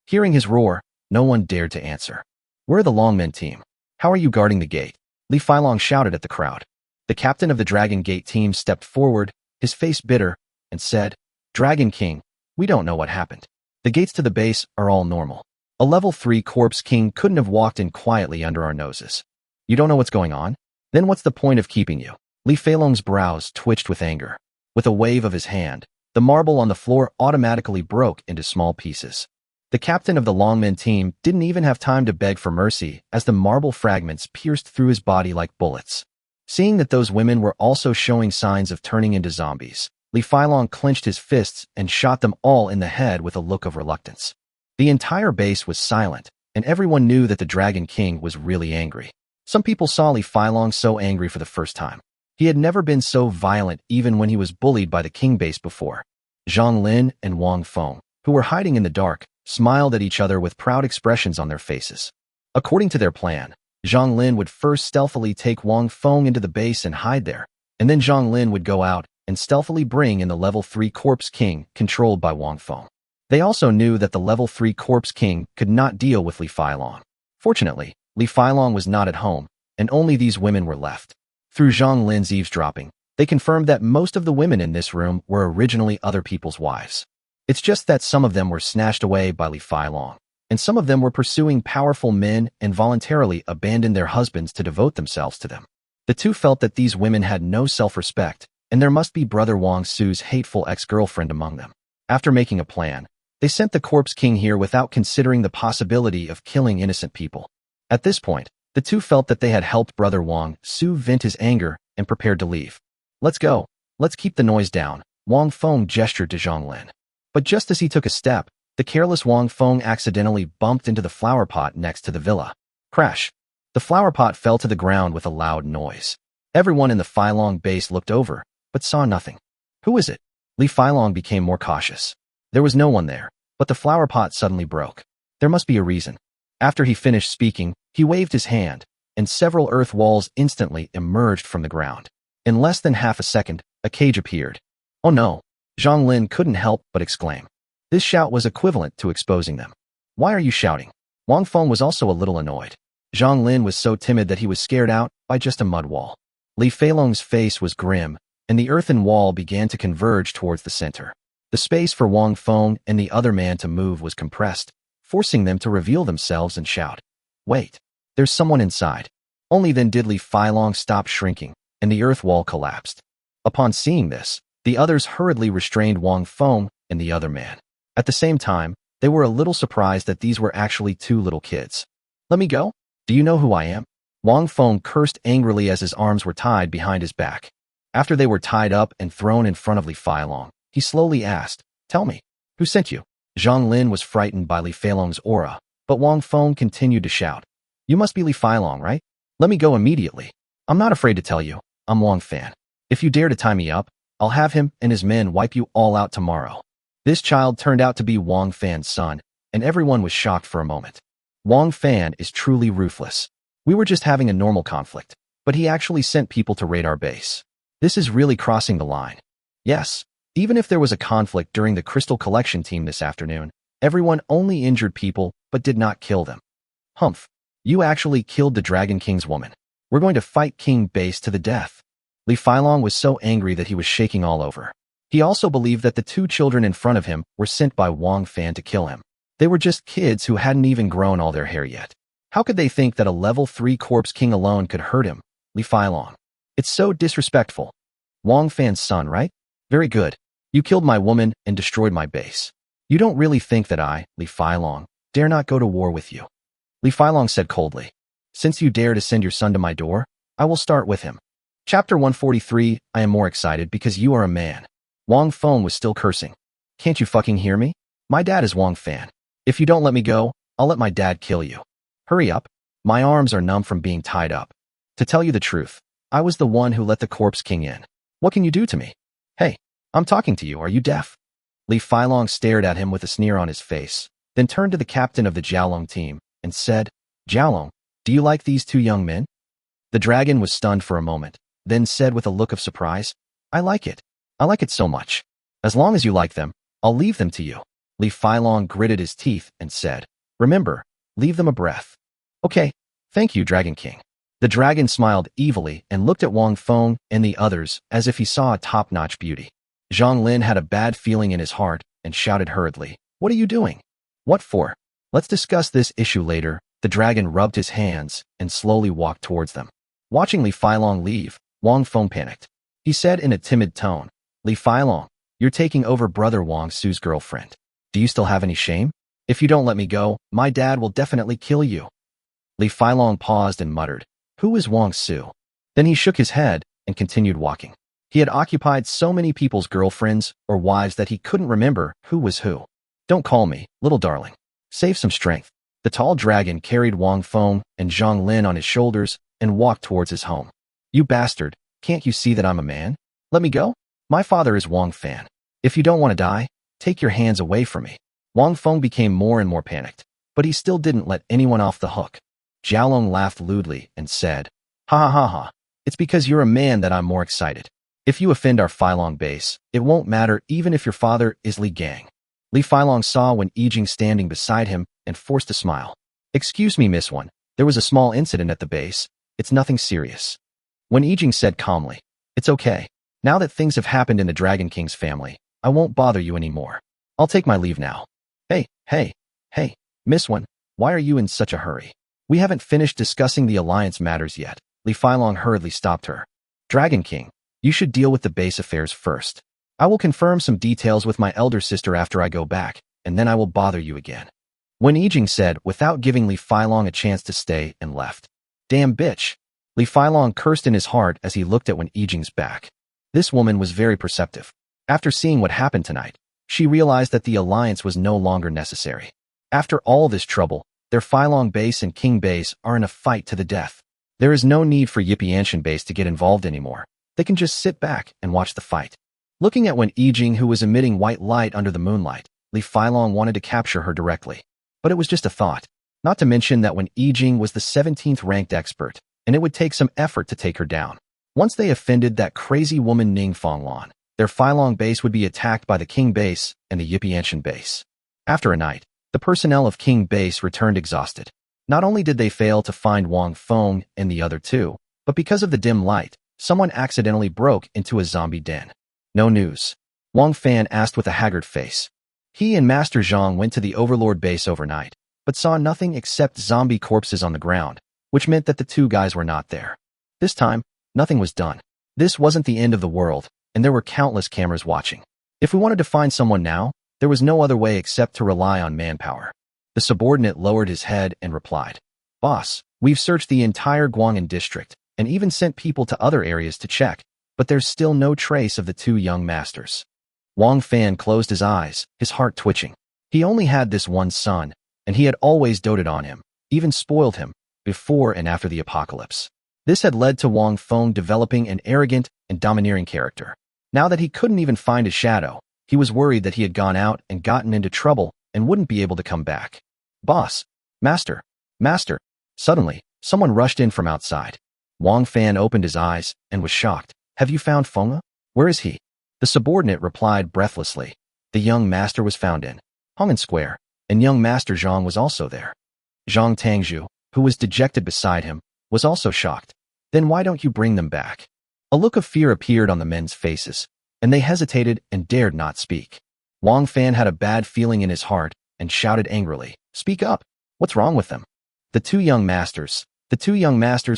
Hearing his roar, no one dared to answer. Where are the Longmen team? How are you guarding the gate? Li Feilong shouted at the crowd. The captain of the Dragon Gate team stepped forward, his face bitter, and said, Dragon King, we don't know what happened. The gates to the base are all normal. A level 3 Corpse King couldn't have walked in quietly under our noses. You don't know what's going on? Then what's the point of keeping you? Li Feilong's brows twitched with anger. With a wave of his hand, the marble on the floor automatically broke into small pieces. The captain of the Longmen team didn't even have time to beg for mercy as the marble fragments pierced through his body like bullets. Seeing that those women were also showing signs of turning into zombies, Li Feilong clenched his fists and shot them all in the head with a look of reluctance. The entire base was silent, and everyone knew that the Dragon King was really angry. Some people saw Li Feilong so angry for the first time. He had never been so violent even when he was bullied by the King base before. Zhang Lin and Wang Feng, who were hiding in the dark, smiled at each other with proud expressions on their faces. According to their plan, Zhang Lin would first stealthily take Wang Feng into the base and hide there, and then Zhang Lin would go out and stealthily bring in the level 3 Corpse King controlled by Wang Feng. They also knew that the level 3 Corpse King could not deal with Li Feilong. Fortunately, Li Feilong was not at home, and only these women were left. Through Zhang Lin's eavesdropping, they confirmed that most of the women in this room were originally other people's wives. It's just that some of them were snatched away by Li Feilong, and some of them were pursuing powerful men and voluntarily abandoned their husbands to devote themselves to them. The two felt that these women had no self-respect, and there must be Brother Wang Su's hateful ex-girlfriend among them. After making a plan, they sent the Corpse King here without considering the possibility of killing innocent people. At this point, the two felt that they had helped Brother Wang Su vent his anger and prepared to leave. Let's go. Let's keep the noise down, Wang Feng gestured to Zhang Lin. But just as he took a step, the careless Wang Feng accidentally bumped into the flower pot next to the villa. Crash. The flower pot fell to the ground with a loud noise. Everyone in the Feilong base looked over, but saw nothing. Who is it? Li Feilong became more cautious. There was no one there, but the flower pot suddenly broke. There must be a reason. After he finished speaking, he waved his hand, and several earth walls instantly emerged from the ground. In less than half a second, a cage appeared. Oh no! Zhang Lin couldn't help but exclaim. This shout was equivalent to exposing them. Why are you shouting? Wang Feng was also a little annoyed. Zhang Lin was so timid that he was scared out by just a mud wall. Li Feilong's face was grim, and the earthen wall began to converge towards the center. The space for Wang Feng and the other man to move was compressed, forcing them to reveal themselves and shout. Wait, there's someone inside. Only then did Li Feilong stop shrinking, and the earth wall collapsed. Upon seeing this, the others hurriedly restrained Wang Feng and the other man. At the same time, they were a little surprised that these were actually two little kids. Let me go? Do you know who I am? Wang Feng cursed angrily as his arms were tied behind his back. After they were tied up and thrown in front of Li Feilong, he slowly asked, Tell me, who sent you? Zhang Lin was frightened by Li Feilong's aura, but Wang Feng continued to shout. You must be Li Feilong, right? Let me go immediately. I'm not afraid to tell you, I'm Wang Fan. If you dare to tie me up, I'll have him and his men wipe you all out tomorrow. This child turned out to be Wang Fan's son, and everyone was shocked for a moment. Wang Fan is truly ruthless. We were just having a normal conflict, but he actually sent people to raid our base. This is really crossing the line. Yes, even if there was a conflict during the Crystal Collection team this afternoon, everyone only injured people but did not kill them. Humph, you actually killed the Dragon King's woman. We're going to fight King Base to the death. Li Feilong was so angry that he was shaking all over. He also believed that the two children in front of him were sent by Wang Fan to kill him. They were just kids who hadn't even grown all their hair yet. How could they think that a level 3 corpse king alone could hurt him? Li Feilong. It's so disrespectful. Wang Fan's son, right? Very good. You killed my woman and destroyed my base. You don't really think that I, Li Feilong, dare not go to war with you? Li Feilong said coldly. Since you dare to send your son to my door, I will start with him. Chapter 143, I am more excited because you are a man. Wang Feng was still cursing. Can't you fucking hear me? My dad is Wang Fan. If you don't let me go, I'll let my dad kill you. Hurry up. My arms are numb from being tied up. To tell you the truth, I was the one who let the corpse king in. What can you do to me? Hey, I'm talking to you, are you deaf? Li Feilong stared at him with a sneer on his face, then turned to the captain of the Jiaolong team and said, Jiaolong, do you like these two young men? The dragon was stunned for a moment, then said with a look of surprise, I like it. I like it so much. As long as you like them, I'll leave them to you. Li Feilong gritted his teeth and said, remember, leave them a breath. Okay, thank you, Dragon King. The dragon smiled evilly and looked at Wang Feng and the others as if he saw a top-notch beauty. Zhang Lin had a bad feeling in his heart and shouted hurriedly, what are you doing? What for? Let's discuss this issue later. The dragon rubbed his hands and slowly walked towards them. Watching Li Feilong leave, Wang Feng panicked. He said in a timid tone, Li Feilong, you're taking over Brother Wang Su's girlfriend. Do you still have any shame? If you don't let me go, my dad will definitely kill you. Li Feilong paused and muttered, who is Wang Su? Then he shook his head and continued walking. He had occupied so many people's girlfriends or wives that he couldn't remember who was who. Don't call me, little darling. Save some strength. The tall dragon carried Wang Feng and Zhang Lin on his shoulders and walked towards his home. You bastard, can't you see that I'm a man? Let me go? My father is Wang Fan. If you don't want to die, take your hands away from me. Wang Feng became more and more panicked, but he still didn't let anyone off the hook. Jiaolong laughed lewdly and said, ha ha ha ha, it's because you're a man that I'm more excited. If you offend our Feilong base, it won't matter even if your father is Li Gang. Li Feilong saw Wen Yijing standing beside him and forced a smile. Excuse me, Miss One, there was a small incident at the base. It's nothing serious. Wen Yijing said calmly, it's okay. Now that things have happened in the Dragon King's family, I won't bother you anymore. I'll take my leave now. Hey, Miss One, why are you in such a hurry? We haven't finished discussing the alliance matters yet. Li Feilong hurriedly stopped her. Dragon King, you should deal with the base affairs first. I will confirm some details with my elder sister after I go back, and then I will bother you again. Wen Yijing said without giving Li Feilong a chance to stay and left. Damn bitch. Li Feilong cursed in his heart as he looked at Wen Yijing's back. This woman was very perceptive. After seeing what happened tonight, she realized that the alliance was no longer necessary. After all this trouble, their Feilong base and King base are in a fight to the death. There is no need for Yipianshan base to get involved anymore. They can just sit back and watch the fight. Looking at Wen Yijing, who was emitting white light under the moonlight, Li Feilong wanted to capture her directly. But it was just a thought. Not to mention that Wen Yijing was the 17th ranked expert, and it would take some effort to take her down. Once they offended that crazy woman Ning Fonglan, their Feilong base would be attacked by the King base and the Yipianshan base. After a night, the personnel of King base returned exhausted. Not only did they fail to find Wang Feng and the other two, but because of the dim light, someone accidentally broke into a zombie den. No news. Wang Fan asked with a haggard face. He and Master Zhang went to the Overlord base overnight, but saw nothing except zombie corpses on the ground, which meant that the two guys were not there. This time, nothing was done. This wasn't the end of the world, and there were countless cameras watching. If we wanted to find someone now, there was no other way except to rely on manpower. The subordinate lowered his head and replied, Boss, we've searched the entire Guang'an district, and even sent people to other areas to check, but there's still no trace of the two young masters. Wang Fan closed his eyes, his heart twitching. He only had this one son, and he had always doted on him, even spoiled him, before and after the apocalypse. This had led to Wang Feng developing an arrogant and domineering character. Now that he couldn't even find his shadow, he was worried that he had gone out and gotten into trouble and wouldn't be able to come back. Boss, Master. Suddenly, someone rushed in from outside. Wang Fan opened his eyes and was shocked. Have you found Feng? Where is he? The subordinate replied breathlessly. The young master was found in Hong'an Square, and young Master Zhang was also there. Zhang Tangzhu, who was dejected beside him, was also shocked. Then why don't you bring them back? A look of fear appeared on the men's faces. and they hesitated and dared not speak. Wang Fan had a bad feeling in his heart and shouted angrily, "Speak up! What's wrong with them?" The two young masters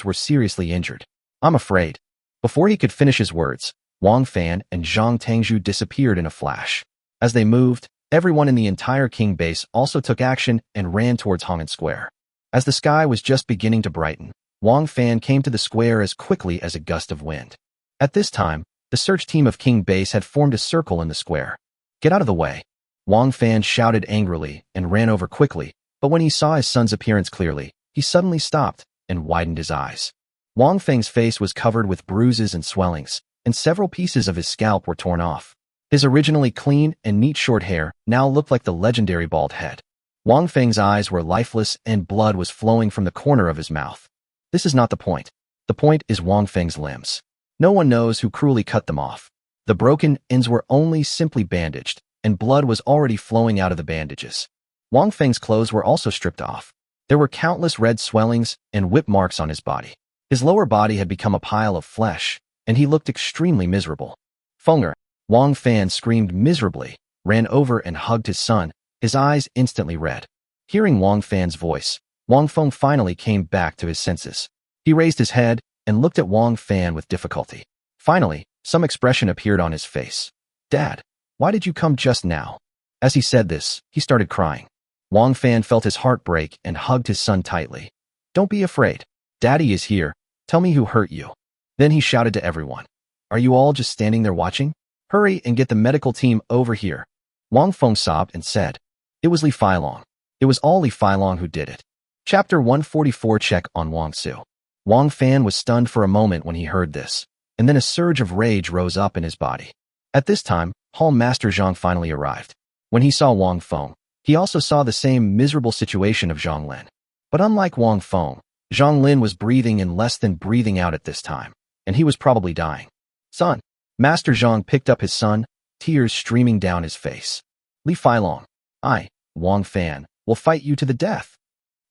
were seriously injured. "I'm afraid." Before he could finish his words, Wang Fan and Zhang Tangzhu disappeared in a flash. As they moved, everyone in the entire King base also took action and ran towards Hong'an Square. As the sky was just beginning to brighten, Wang Fan came to the square as quickly as a gust of wind. At this time, the search team of King base had formed a circle in the square. "Get out of the way!" Wang Fan shouted angrily and ran over quickly, but when he saw his son's appearance clearly, he suddenly stopped and widened his eyes. Wang Feng's face was covered with bruises and swellings, and several pieces of his scalp were torn off. His originally clean and neat short hair now looked like the legendary bald head. Wang Feng's eyes were lifeless and blood was flowing from the corner of his mouth. This is not the point. The point is Wang Feng's limbs. No one knows who cruelly cut them off. The broken ends were only simply bandaged, and blood was already flowing out of the bandages. Wang Feng's clothes were also stripped off. There were countless red swellings and whip marks on his body. His lower body had become a pile of flesh, and he looked extremely miserable. "Fenger!" Wang Fan screamed miserably, ran over and hugged his son, his eyes instantly red. Hearing Wang Fan's voice, Wang Feng finally came back to his senses. He raised his head and looked at Wang Fan with difficulty. Finally, some expression appeared on his face. "Dad, why did you come just now?" As he said this, he started crying. Wang Fan felt his heart break and hugged his son tightly. "Don't be afraid. Daddy is here. Tell me who hurt you." Then he shouted to everyone. "Are you all just standing there watching? Hurry and get the medical team over here." Wang Feng sobbed and said, "It was Li Feilong. It was all Li Feilong who did it." Chapter 144 Check on Wang Su. Wang Fan was stunned for a moment when he heard this, and then a surge of rage rose up in his body. At this time, Hall Master Zhang finally arrived. When he saw Wang Feng, he also saw the same miserable situation of Zhang Lin. But unlike Wang Feng, Zhang Lin was breathing in less than breathing out at this time, and he was probably dying. "Son!" Master Zhang picked up his son, tears streaming down his face. "Li Feilong, I, Wang Fan, will fight you to the death."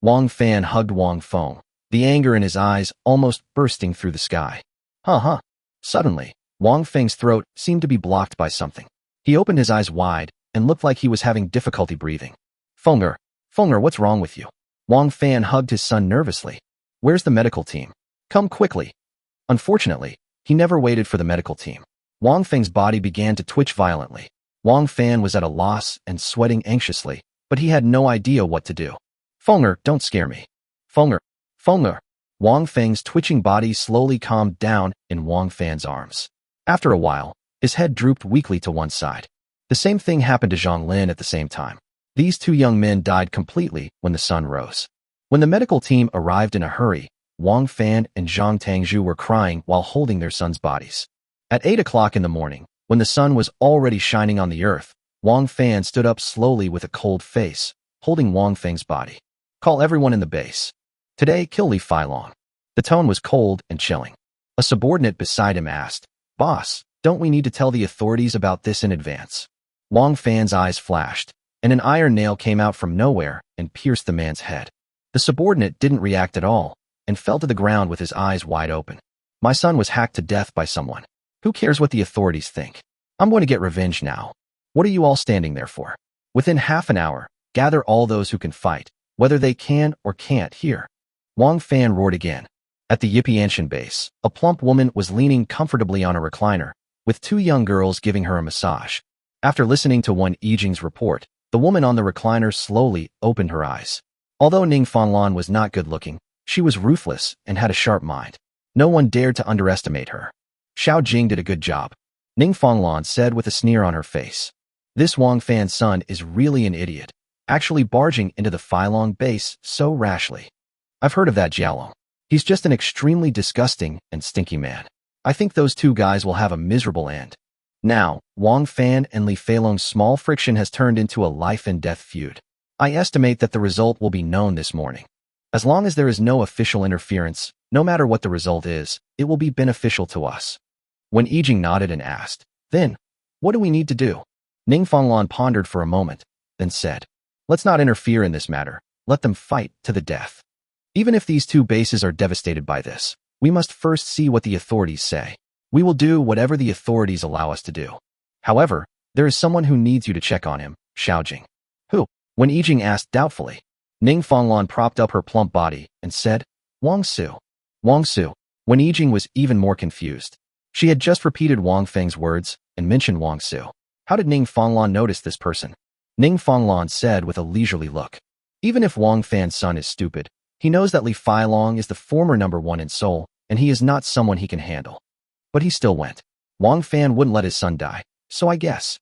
Wang Fan hugged Wang Feng, the anger in his eyes almost bursting through the sky. Huh. Suddenly, Wang Feng's throat seemed to be blocked by something. He opened his eyes wide and looked like he was having difficulty breathing. Fenger, what's wrong with you?" Wang Fan hugged his son nervously. "Where's the medical team? Come quickly." Unfortunately, he never waited for the medical team. Wang Feng's body began to twitch violently. Wang Fan was at a loss and sweating anxiously, but he had no idea what to do. "Fenger, don't scare me." Fenger. Wang Feng's twitching body slowly calmed down in Wang Fan's arms. After a while, his head drooped weakly to one side. The same thing happened to Zhang Lin at the same time. These two young men died completely when the sun rose. When the medical team arrived in a hurry, Wang Fan and Zhang Tangzhu were crying while holding their sons' bodies. At 8 o'clock in the morning, when the sun was already shining on the earth, Wang Fan stood up slowly with a cold face, holding Wang Feng's body. "Call everyone in the base. Today, kill Li Feilong." The tone was cold and chilling. A subordinate beside him asked, "Boss, don't we need to tell the authorities about this in advance?" Wang Fan's eyes flashed, and an iron nail came out from nowhere and pierced the man's head. The subordinate didn't react at all and fell to the ground with his eyes wide open. "My son was hacked to death by someone. Who cares what the authorities think? I'm going to get revenge now. What are you all standing there for? Within half an hour, gather all those who can fight, whether they can or can't here." Wang Fan roared again. At the Yipianshan base, a plump woman was leaning comfortably on a recliner, with two young girls giving her a massage. After listening to Wan Yijing's report, the woman on the recliner slowly opened her eyes. Although Ning Fanlan was not good-looking, she was ruthless and had a sharp mind. No one dared to underestimate her. "Xiao Jing did a good job," Ning Fanlan said with a sneer on her face. "This Wang Fan's son is really an idiot, actually barging into the Feilong base so rashly. I've heard of that Jialong. He's just an extremely disgusting and stinky man. I think those two guys will have a miserable end." Now, Wang Fan and Li Feilong's small friction has turned into a life-and-death feud. I estimate that the result will be known this morning. As long as there is no official interference, no matter what the result is, it will be beneficial to us. When Yijing nodded and asked, "Then, what do we need to do?" Ning Fanlan pondered for a moment, then said, "Let's not interfere in this matter. Let them fight to the death. Even if these two bases are devastated by this, we must first see what the authorities say. We will do whatever the authorities allow us to do. However, there is someone who needs you to check on him, Xiaojing. Who? Wen Yijing asked doubtfully. Ning Fanglan propped up her plump body and said, Wang Su. Wang Su. Wen Yijing was even more confused. She had just repeated Wang Feng's words and mentioned Wang Su. How did Ning Fanglan notice this person? Ning Fanglan said with a leisurely look. Even if Wang Fan's son is stupid, he knows that Li Feilong is the former #1 in Seoul, and he is not someone he can handle. But he still went. Wang Fan wouldn't let his son die, so I guess.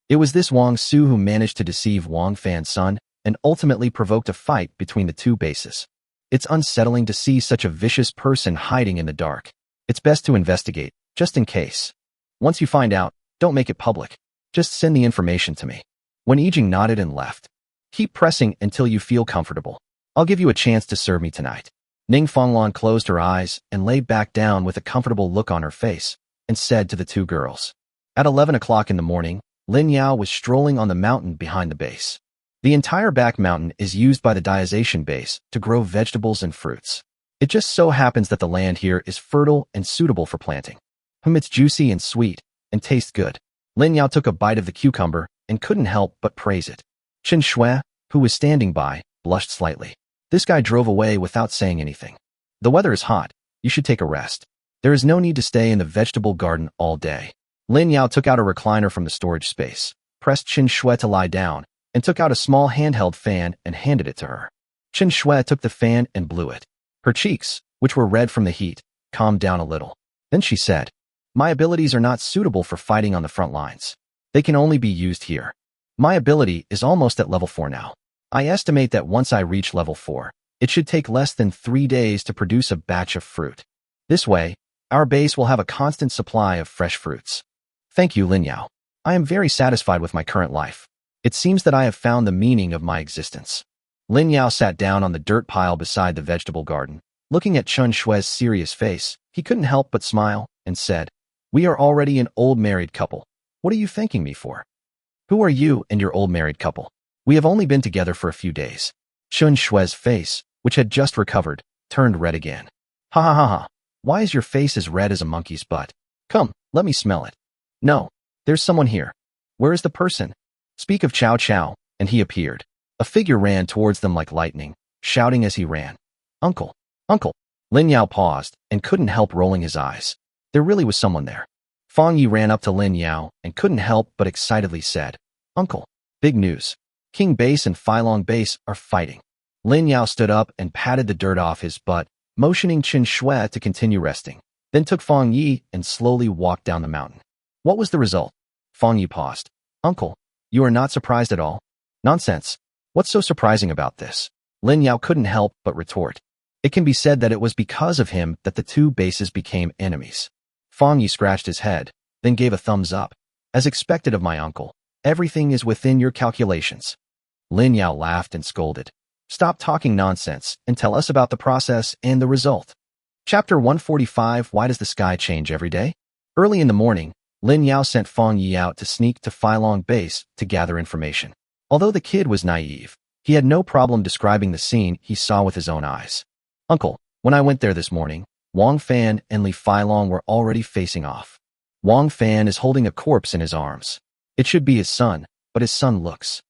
It was this Wang Su who managed to deceive Wang Fan's son and ultimately provoked a fight between the two bases. It's unsettling to see such a vicious person hiding in the dark. It's best to investigate, just in case. Once you find out, don't make it public. Just send the information to me. Wen Yijing nodded and left. Keep pressing until you feel comfortable. I'll give you a chance to serve me tonight. Ning Fanglan closed her eyes and lay back down with a comfortable look on her face and said to the two girls. At 11 o'clock in the morning, Lin Yao was strolling on the mountain behind the base. The entire back mountain is used by the Diazation base to grow vegetables and fruits. It just so happens that the land here is fertile and suitable for planting. It's juicy and sweet and tastes good. Lin Yao took a bite of the cucumber and couldn't help but praise it. Chen Shui, who was standing by, blushed slightly. This guy drove away without saying anything. The weather is hot. You should take a rest. There is no need to stay in the vegetable garden all day. Lin Yao took out a recliner from the storage space, pressed Chen Shui to lie down, and took out a small handheld fan and handed it to her. Chen Shui took the fan and blew it. Her cheeks, which were red from the heat, calmed down a little. Then she said, My abilities are not suitable for fighting on the front lines. They can only be used here. My ability is almost at level 4 now. I estimate that once I reach level 4, it should take less than 3 days to produce a batch of fruit. This way, our base will have a constant supply of fresh fruits. Thank you, Lin Yao. I am very satisfied with my current life. It seems that I have found the meaning of my existence. Lin Yao sat down on the dirt pile beside the vegetable garden. Looking at Chen Shui's serious face, he couldn't help but smile and said, We are already an old married couple. What are you thanking me for? Who are you and your old married couple? We have only been together for a few days. Chen Shui's face, which had just recovered, turned red again. Ha ha ha ha. Why is your face as red as a monkey's butt? Come, let me smell it. No, there's someone here. Where is the person? Speak of Chow Chow, and he appeared. A figure ran towards them like lightning, shouting as he ran. Uncle, uncle. Lin Yao paused and couldn't help rolling his eyes. There really was someone there. Fang Yi ran up to Lin Yao and couldn't help but excitedly said, Uncle, big news. King Base and Feilong Base are fighting. Lin Yao stood up and patted the dirt off his butt, motioning Chen Shui to continue resting, then took Fang Yi and slowly walked down the mountain. What was the result? Fang Yi paused. Uncle, you are not surprised at all? Nonsense. What's so surprising about this? Lin Yao couldn't help but retort. It can be said that it was because of him that the two bases became enemies. Fang Yi scratched his head, then gave a thumbs up. As expected of my uncle, everything is within your calculations. Lin Yao laughed and scolded. Stop talking nonsense and tell us about the process and the result. Chapter 145 Why does the sky change every day? Early in the morning, Lin Yao sent Fang Yi out to sneak to Feilong Base to gather information. Although the kid was naive, he had no problem describing the scene he saw with his own eyes. Uncle, when I went there this morning, Wang Fan and Li Feilong were already facing off. Wang Fan is holding a corpse in his arms. It should be his son, but his son looks.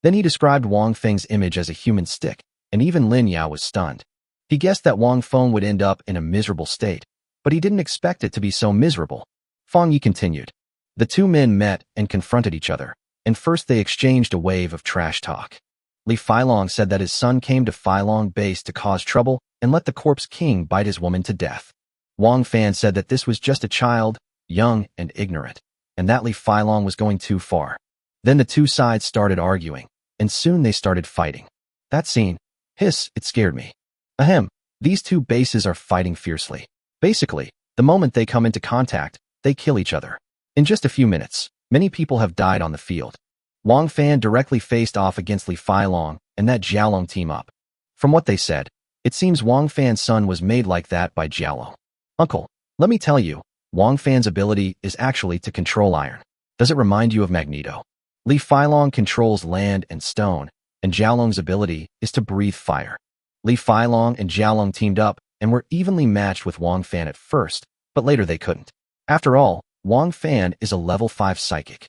Then he described Wang Feng's image as a human stick, and even Lin Yao was stunned. He guessed that Wang Feng would end up in a miserable state, but he didn't expect it to be so miserable. Fang Yi continued. The two men met and confronted each other, and first they exchanged a wave of trash talk. Li Feilong said that his son came to Feilong Base to cause trouble and let the corpse king bite his woman to death. Wang Fan said that this was just a child, young and ignorant, and that Li Feilong was going too far. Then the two sides started arguing, and soon they started fighting. That scene, hiss, it scared me. Ahem, these two bases are fighting fiercely. Basically, the moment they come into contact, they kill each other. In just a few minutes, many people have died on the field. Wang Fan directly faced off against Li Feilong and that Jiaolong team up. From what they said, it seems Wang Fan's son was made like that by Jiaolong. Uncle, let me tell you, Wang Fan's ability is actually to control iron. Does it remind you of Magneto? Li Feilong controls land and stone, and Jiaolong's ability is to breathe fire. Li Feilong and Jiaolong teamed up and were evenly matched with Wang Fan at first, but later they couldn't. After all, Wang Fan is a level 5 psychic.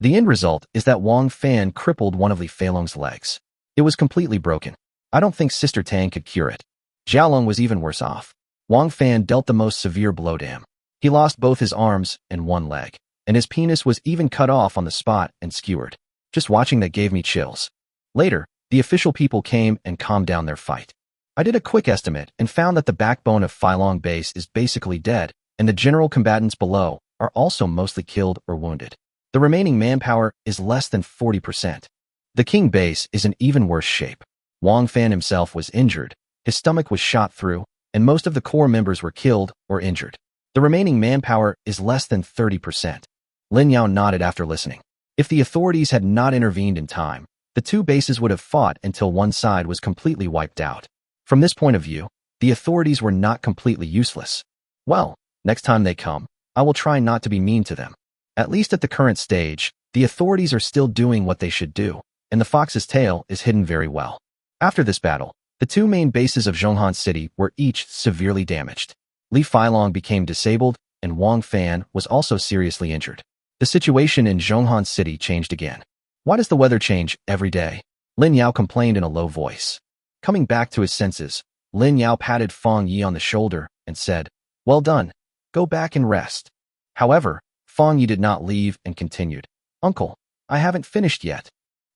The end result is that Wang Fan crippled one of Li Feilong's legs. It was completely broken. I don't think Sister Tang could cure it. Xiaolong was even worse off. Wang Fan dealt the most severe blow to him. He lost both his arms and one leg, and his penis was even cut off on the spot and skewered. Just watching that gave me chills. Later, the official people came and calmed down their fight. I did a quick estimate and found that the backbone of Feilong Base is basically dead, and the general combatants below are also mostly killed or wounded. The remaining manpower is less than 40%. The King Base is in even worse shape. Wang Fan himself was injured, his stomach was shot through, and most of the core members were killed or injured. The remaining manpower is less than 30%. Lin Yao nodded after listening. If the authorities had not intervened in time, the two bases would have fought until one side was completely wiped out. From this point of view, the authorities were not completely useless. Well, next time they come, I will try not to be mean to them. At least at the current stage, the authorities are still doing what they should do, and the fox's tail is hidden very well. After this battle, the two main bases of Zhonghan City were each severely damaged. Li Feilong became disabled, and Wang Fan was also seriously injured. The situation in Zhonghan City changed again. Why does the weather change every day? Lin Yao complained in a low voice. Coming back to his senses, Lin Yao patted Fang Yi on the shoulder and said, "Well done. Go back and rest." However, Fang Yi did not leave and continued, "Uncle, I haven't finished yet."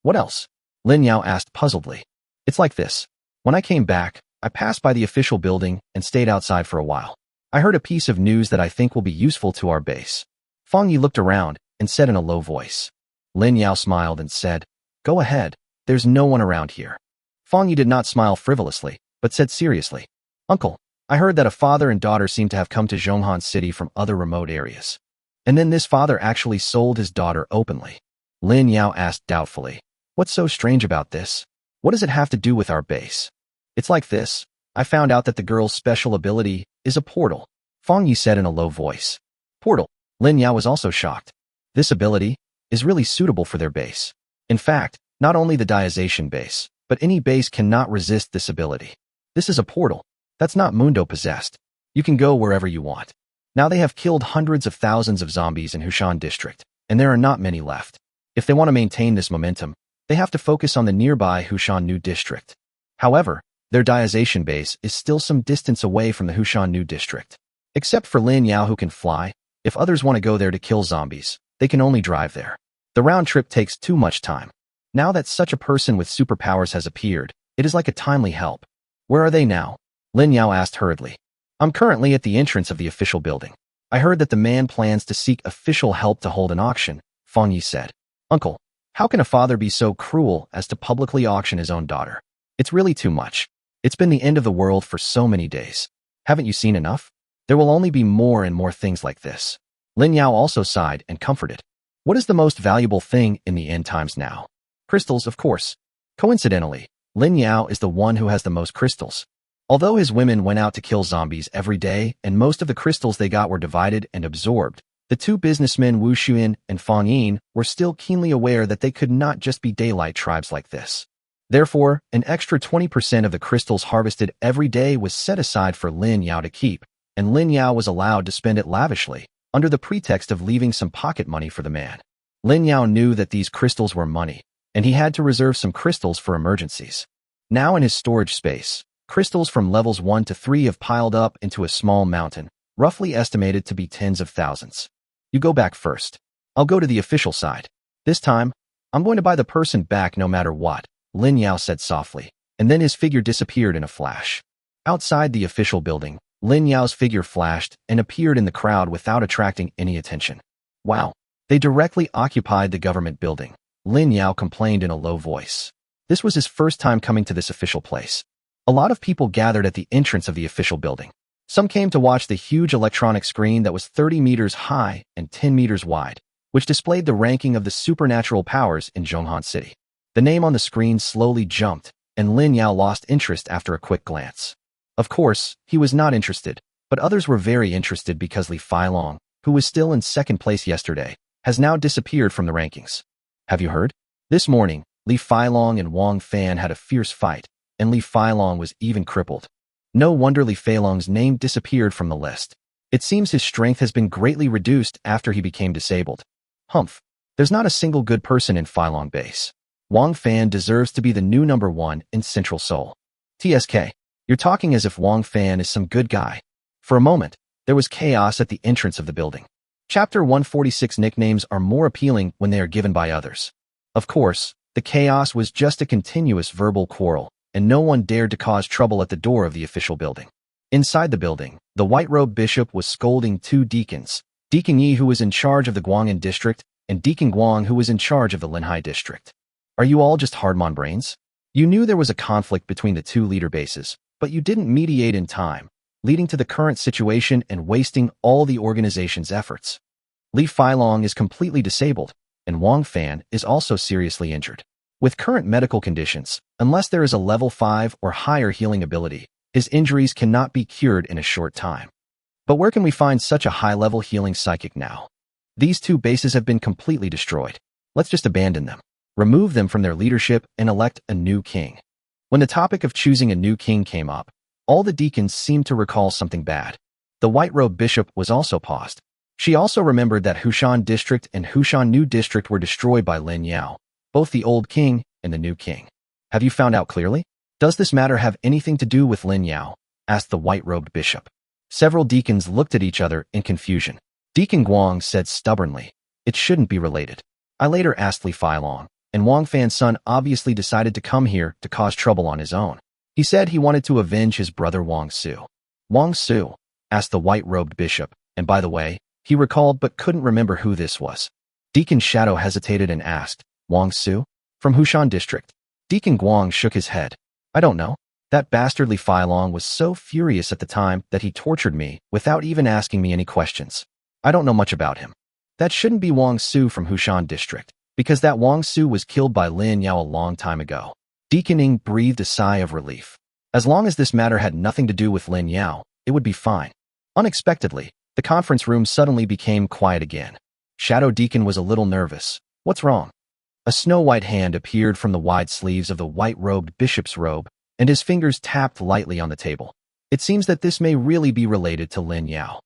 "What else?" Lin Yao asked puzzledly. "It's like this. When I came back, I passed by the official building and stayed outside for a while. I heard a piece of news that I think will be useful to our base." Fang Yi looked around and said in a low voice. Lin Yao smiled and said, "Go ahead, there's no one around here." Fang Yi did not smile frivolously, but said seriously, "Uncle, I heard that a father and daughter seem to have come to Zhonghan City from other remote areas. And then this father actually sold his daughter openly." Lin Yao asked doubtfully, "What's so strange about this? What does it have to do with our base?" "It's like this. I found out that the girl's special ability is a portal," Fang Yi said in a low voice. "Portal?" Lin Yao was also shocked. This ability is really suitable for their base. In fact, not only the Diazation base, but any base cannot resist this ability. This is a portal. That's not Mundo possessed. You can go wherever you want. Now they have killed hundreds of thousands of zombies in Hushan district, and there are not many left. If they want to maintain this momentum, they have to focus on the nearby Hushan New district. However, their Diazation base is still some distance away from the Hushan New district. Except for Lin Yao who can fly, if others want to go there to kill zombies, they can only drive there. The round trip takes too much time. Now that such a person with superpowers has appeared, it is like a timely help. "Where are they now?" Lin Yao asked hurriedly. "I'm currently at the entrance of the official building. I heard that the man plans to seek official help to hold an auction," Fang Yi said. "Uncle, how can a father be so cruel as to publicly auction his own daughter? It's really too much. It's been the end of the world for so many days. Haven't you seen enough? There will only be more and more things like this." Lin Yao also sighed and comforted. "What is the most valuable thing in the end times now?" "Crystals, of course." Coincidentally, Lin Yao is the one who has the most crystals. Although his women went out to kill zombies every day and most of the crystals they got were divided and absorbed, the two businessmen Wu Xuan and Fang Yin were still keenly aware that they could not just be daylight tribes like this. Therefore, an extra 20% of the crystals harvested every day was set aside for Lin Yao to keep, and Lin Yao was allowed to spend it lavishly, under the pretext of leaving some pocket money for the man. Lin Yao knew that these crystals were money, and he had to reserve some crystals for emergencies. Now in his storage space, crystals from levels 1 to 3 have piled up into a small mountain, roughly estimated to be tens of thousands. "You go back first. I'll go to the official side. This time, I'm going to buy the person back no matter what," Lin Yao said softly, and then his figure disappeared in a flash. Outside the official building, Lin Yao's figure flashed and appeared in the crowd without attracting any attention. "Wow, they directly occupied the government building," Lin Yao complained in a low voice. This was his first time coming to this official place. A lot of people gathered at the entrance of the official building. Some came to watch the huge electronic screen that was 30 meters high and 10 meters wide, which displayed the ranking of the supernatural powers in Zhonghan City. The name on the screen slowly jumped, and Lin Yao lost interest after a quick glance. Of course, he was not interested, but others were very interested because Li Feilong, who was still in second place yesterday, has now disappeared from the rankings. Have you heard? This morning, Li Feilong and Wang Fan had a fierce fight, and Li Feilong was even crippled. No wonder Li Feilong's name disappeared from the list. It seems his strength has been greatly reduced after he became disabled. Humph. There's not a single good person in Phylong Base. Wang Fan deserves to be the new number 1 in Central Seoul. TSK. You're talking as if Wang Fan is some good guy. For a moment, there was chaos at the entrance of the building. Chapter 146 nicknames are more appealing when they are given by others. Of course, the chaos was just a continuous verbal quarrel, and no one dared to cause trouble at the door of the official building. Inside the building, the white-robed bishop was scolding 2 deacons, Deacon Yi, who was in charge of the Gwangan district, and Deacon Guang, who was in charge of the Linhai district. Are you all just hardmon brains? You knew there was a conflict between the 2 leader bases, but you didn't mediate in time, leading to the current situation and wasting all the organization's efforts. Li Phylong is completely disabled, and Wang Fan is also seriously injured. With current medical conditions, unless there is a level 5 or higher healing ability, his injuries cannot be cured in a short time. But where can we find such a high-level healing psychic now? These 2 bases have been completely destroyed. Let's just abandon them, remove them from their leadership, and elect a new king. When the topic of choosing a new king came up, all the deacons seemed to recall something bad. The white-robed bishop was also paused. She also remembered that Hushan District and Hushan New District were destroyed by Lin Yao, both the old king and the new king. Have you found out clearly? Does this matter have anything to do with Lin Yao? Asked the white-robed bishop. Several deacons looked at each other in confusion. Deacon Guang said stubbornly, "It shouldn't be related." I later asked Li Phylong, and Wang Fan's son obviously decided to come here to cause trouble on his own. He said he wanted to avenge his brother Wang Su. Wang Su? Asked the white-robed bishop, and by the way, he recalled but couldn't remember who this was. Deacon Shadow hesitated and asked, "Wang Su? From Hushan District?" Deacon Guang shook his head. "I don't know. That bastardly Phylong was so furious at the time that he tortured me without even asking me any questions. I don't know much about him. That shouldn't be Wang Su from Hushan District, because that Wang Su was killed by Lin Yao a long time ago." Deacon Ing breathed a sigh of relief. As long as this matter had nothing to do with Lin Yao, it would be fine. Unexpectedly, the conference room suddenly became quiet again. Shadow Deacon was a little nervous. "What's wrong?" A snow-white hand appeared from the wide sleeves of the white-robed bishop's robe, and his fingers tapped lightly on the table. It seems that this may really be related to Lin Yao.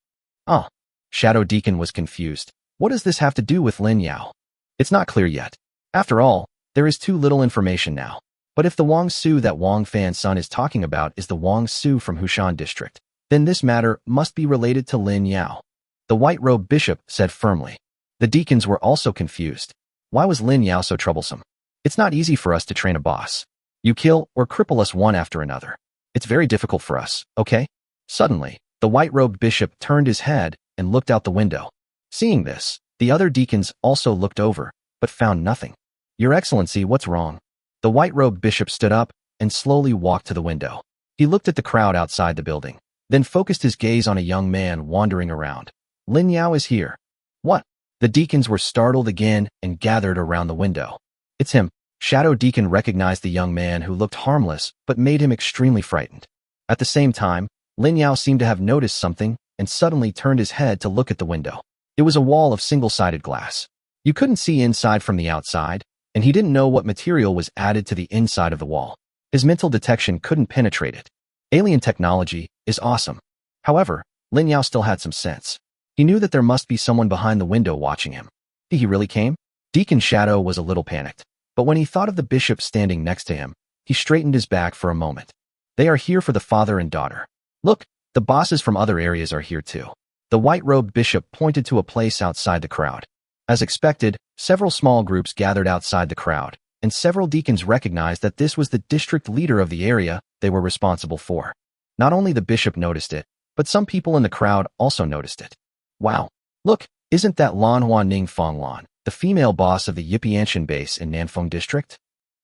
Ah. Shadow Deacon was confused. What does this have to do with Lin Yao? It's not clear yet. After all, there is too little information now. But if the Wang Su that Wang Fan's son is talking about is the Wang Su from Hushan District, then this matter must be related to Lin Yao. The white-robed bishop said firmly. The deacons were also confused. Why was Lin Yao so troublesome? It's not easy for us to train a boss. You kill or cripple us one after another. It's very difficult for us, okay? Suddenly, the white-robed bishop turned his head and looked out the window. Seeing this, the other deacons also looked over, but found nothing. "Your Excellency, what's wrong?" The white-robed bishop stood up and slowly walked to the window. He looked at the crowd outside the building, then focused his gaze on a young man wandering around. "Lin Yao is here." "What?" The deacons were startled again and gathered around the window. "It's him." Shadow Deacon recognized the young man who looked harmless but made him extremely frightened. At the same time, Lin Yao seemed to have noticed something and suddenly turned his head to look at the window. It was a wall of single-sided glass. You couldn't see inside from the outside, and he didn't know what material was added to the inside of the wall. His mental detection couldn't penetrate it. Alien technology is awesome. However, Lin Yao still had some sense. He knew that there must be someone behind the window watching him. He really came? Deacon Shadow was a little panicked, but when he thought of the bishop standing next to him, he straightened his back for a moment. They are here for the father and daughter. Look, the bosses from other areas are here too. The white-robed bishop pointed to a place outside the crowd. As expected, several small groups gathered outside the crowd, and several deacons recognized that this was the district leader of the area they were responsible for. Not only the bishop noticed it, but some people in the crowd also noticed it. "Wow! Look, isn't that Lan Hua Ning Fong Lan, the female boss of the Yipianshan base in Nanfeng District?"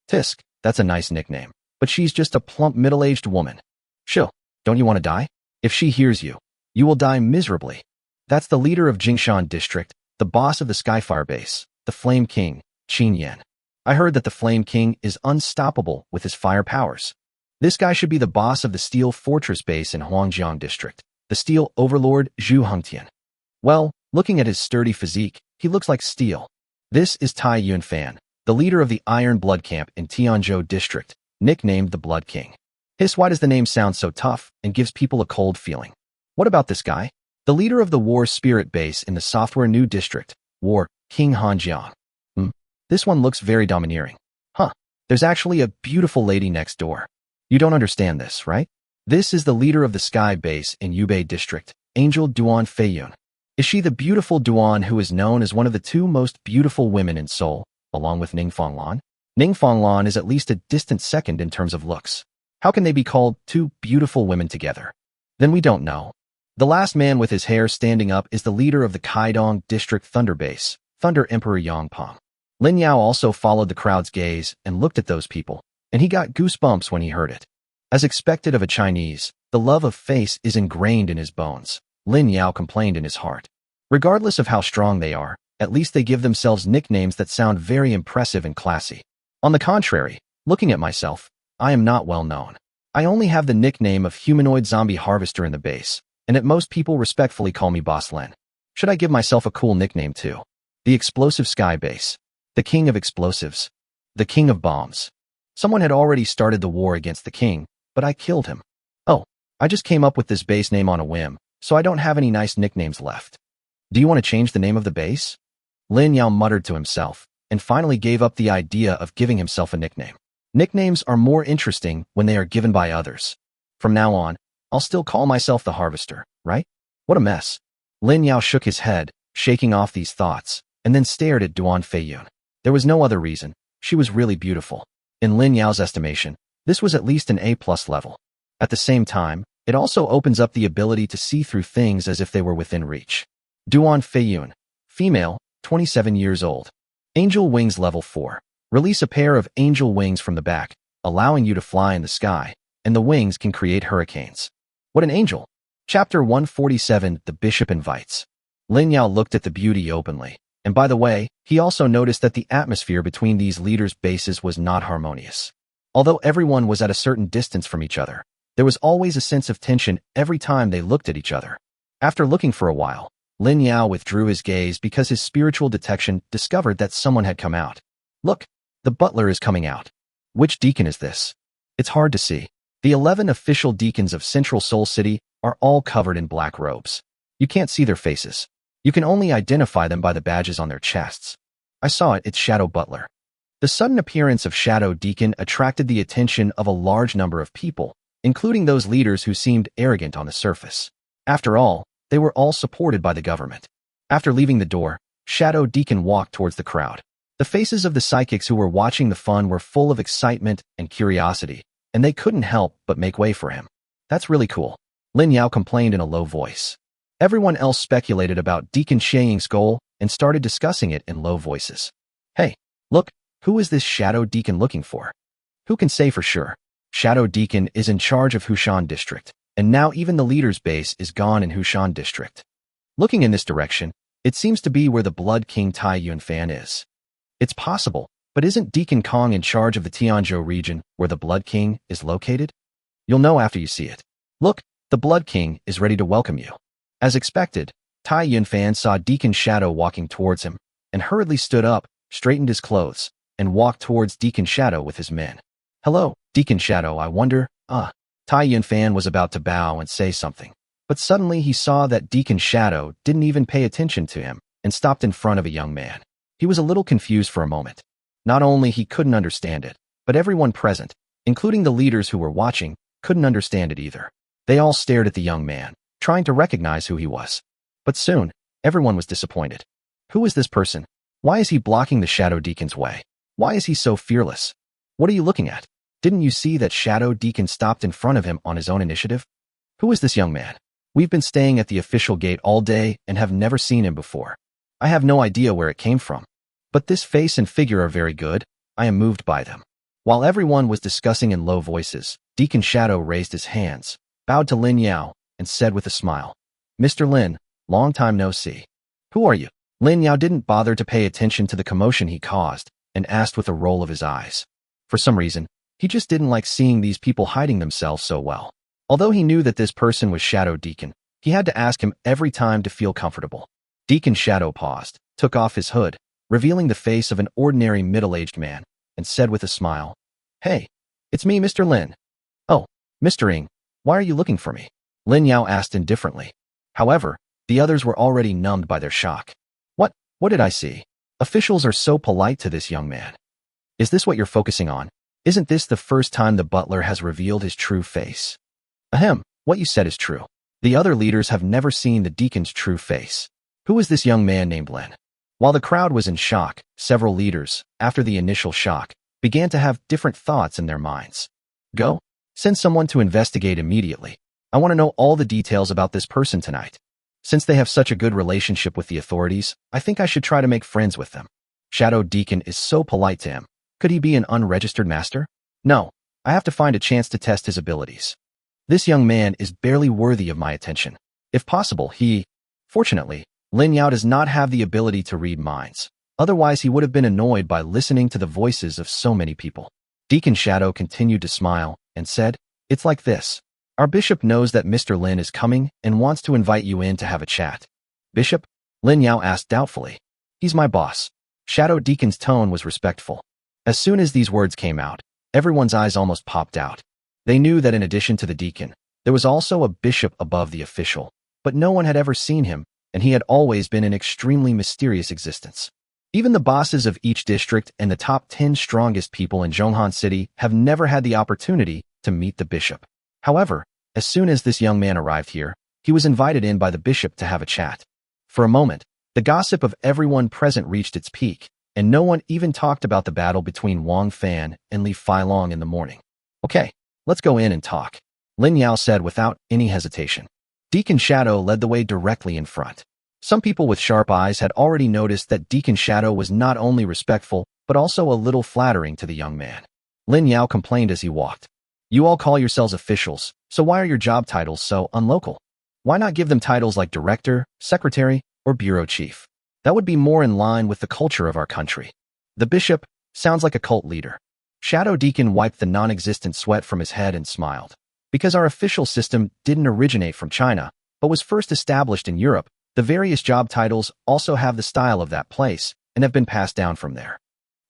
"Tisk, that's a nice nickname, but she's just a plump middle-aged woman." "Shill, don't you want to die? If she hears you, you will die miserably." "That's the leader of Jingshan District, the boss of the Skyfire base, the Flame King, Qin Yan. I heard that the Flame King is unstoppable with his fire powers. This guy should be the boss of the Steel Fortress base in Huangjiang District, the Steel Overlord Zhu Hengtian. Well, looking at his sturdy physique, he looks like steel." "This is Tai Yunfan, the leader of the Iron Blood Camp in Tianzhou District, nicknamed the Blood King." "Hiss, why does the name sound so tough and gives people a cold feeling?" "What about this guy?" The leader of the War Spirit base in the Software New District, War, King Hanjiang. This one looks very domineering. Huh, there's actually a beautiful lady next door. You don't understand this, right? This is the leader of the Sky base in Yubei District, Angel Duan Feiyun. Is she the beautiful Duan who is known as one of the two most beautiful women in Seoul, along with Ning Fonglan? Ning Fonglan is at least a distant second in terms of looks. How can they be called two beautiful women together? Then we don't know. The last man with his hair standing up is the leader of the Kaidong District Thunder Base, Thunder Emperor Yangpeng. Lin Yao also followed the crowd's gaze and looked at those people, and he got goosebumps when he heard it. As expected of a Chinese, the love of face is ingrained in his bones, Lin Yao complained in his heart. Regardless of how strong they are, at least they give themselves nicknames that sound very impressive and classy. On the contrary, looking at myself, I am not well known. I only have the nickname of Humanoid Zombie Harvester in the base, and at most people respectfully call me Boss Len. Should I give myself a cool nickname too? The Explosive Sky Base. The King of Explosives. The King of Bombs. Someone had already started the war against the king, but I killed him. Oh, I just came up with this base name on a whim, so I don't have any nice nicknames left. Do you want to change the name of the base? Lin Yao muttered to himself, and finally gave up the idea of giving himself a nickname. Nicknames are more interesting when they are given by others. From now on, I'll still call myself the Harvester, right? What a mess. Lin Yao shook his head, shaking off these thoughts, and then stared at Duan Feiyun. There was no other reason. She was really beautiful. In Lin Yao's estimation, this was at least an A+ level. At the same time, it also opens up the ability to see through things as if they were within reach. Duan Feiyun, female, 27 years old. Angel Wings Level 4. Release a pair of angel wings from the back, allowing you to fly in the sky, and the wings can create hurricanes. What an angel! Chapter 147, The Bishop Invites. Lin Yao looked at the beauty openly. And by the way, he also noticed that the atmosphere between these leaders' bases was not harmonious. Although everyone was at a certain distance from each other, there was always a sense of tension every time they looked at each other. After looking for a while, Lin Yao withdrew his gaze because his spiritual detection discovered that someone had come out. Look, the butler is coming out. Which deacon is this? It's hard to see. The 11 official deacons of Central Seoul City are all covered in black robes. You can't see their faces. You can only identify them by the badges on their chests. I saw it, it's Shadow Butler. The sudden appearance of Shadow Deacon attracted the attention of a large number of people, including those leaders who seemed arrogant on the surface. After all, they were all supported by the government. After leaving the door, Shadow Deacon walked towards the crowd. The faces of the psychics who were watching the fun were full of excitement and curiosity, and they couldn't help but make way for him. That's really cool, Lin Yao complained in a low voice. Everyone else speculated about Deacon Shaying's goal and started discussing it in low voices. Hey, look, who is this Shadow Deacon looking for? Who can say for sure? Shadow Deacon is in charge of Hushan District, and now even the leader's base is gone in Hushan District. Looking in this direction, it seems to be where the Blood King Tai Yunfan is. It's possible, but isn't Deacon Kong in charge of the Tianzhou region where the Blood King is located? You'll know after you see it. Look, the Blood King is ready to welcome you. As expected, Tai Yunfan saw Deacon Shadow walking towards him, and hurriedly stood up, straightened his clothes, and walked towards Deacon Shadow with his men. Hello, Deacon Shadow, I wonder, Tai Yunfan was about to bow and say something, but suddenly he saw that Deacon Shadow didn't even pay attention to him and stopped in front of a young man. He was a little confused for a moment. Not only he couldn't understand it, but everyone present, including the leaders who were watching, couldn't understand it either. They all stared at the young man, trying to recognize who he was. But soon, everyone was disappointed. Who is this person? Why is he blocking the Shadow Deacon's way? Why is he so fearless? What are you looking at? Didn't you see that Shadow Deacon stopped in front of him on his own initiative? Who is this young man? We've been staying at the official gate all day and have never seen him before. I have no idea where it came from. But this face and figure are very good. I am moved by them. While everyone was discussing in low voices, Deacon Shadow raised his hands, bowed to Lin Yao, and said with a smile, Mr. Lin, long time no see. Who are you? Lin Yao didn't bother to pay attention to the commotion he caused and asked with a roll of his eyes. For some reason, he just didn't like seeing these people hiding themselves so well. Although he knew that this person was Shadow Deacon, he had to ask him every time to feel comfortable. Deacon Shadow paused, took off his hood, revealing the face of an ordinary middle-aged man, and said with a smile, Hey, it's me, Mr. Lin. Oh, Mr. Ing, why are you looking for me? Lin Yao asked indifferently. However, The others were already numbed by their shock. What did I see? Officials are so polite to this young man. Is this what you're focusing on? Isn't this the first time the butler has revealed his true face? Ahem, what you said is true. The other leaders have never seen the deacon's true face. Who is this young man named Len? While the crowd was in shock, several leaders, after the initial shock, began to have different thoughts in their minds. Go. Send someone to investigate immediately. I want to know all the details about this person tonight. Since they have such a good relationship with the authorities, I think I should try to make friends with them. Shadow Deacon is so polite to him. Could he be an unregistered master? No, I have to find a chance to test his abilities. This young man is barely worthy of my attention. If possible, Fortunately, Lin Yao does not have the ability to read minds. Otherwise, he would have been annoyed by listening to the voices of so many people. Deacon Shadow continued to smile and said, "It's like this. Our bishop knows that Mr. Lin is coming and wants to invite you in to have a chat." "Bishop?" Lin Yao asked doubtfully. "He's my boss." Shadow Deacon's tone was respectful. As soon as these words came out, everyone's eyes almost popped out. They knew that in addition to the deacon, there was also a bishop above the official, but no one had ever seen him, and he had always been an extremely mysterious existence. Even the bosses of each district and the top 10 strongest people in Zhonghan City have never had the opportunity to meet the bishop. However, as soon as this young man arrived here, he was invited in by the bishop to have a chat. For a moment, the gossip of everyone present reached its peak, and no one even talked about the battle between Wang Fan and Li Feilong in the morning. "Okay, let's go in and talk," Lin Yao said without any hesitation. Deacon Shadow led the way directly in front. Some people with sharp eyes had already noticed that Deacon Shadow was not only respectful, but also a little flattering to the young man. Lin Yao complained as he walked. "You all call yourselves officials, so why are your job titles so unlocal? Why not give them titles like director, secretary, or bureau chief? That would be more in line with the culture of our country." The bishop sounds like a cult leader. Shadow Deacon wiped the non-existent sweat from his head and smiled. Because our official system didn't originate from China, but was first established in Europe, the various job titles also have the style of that place and have been passed down from there.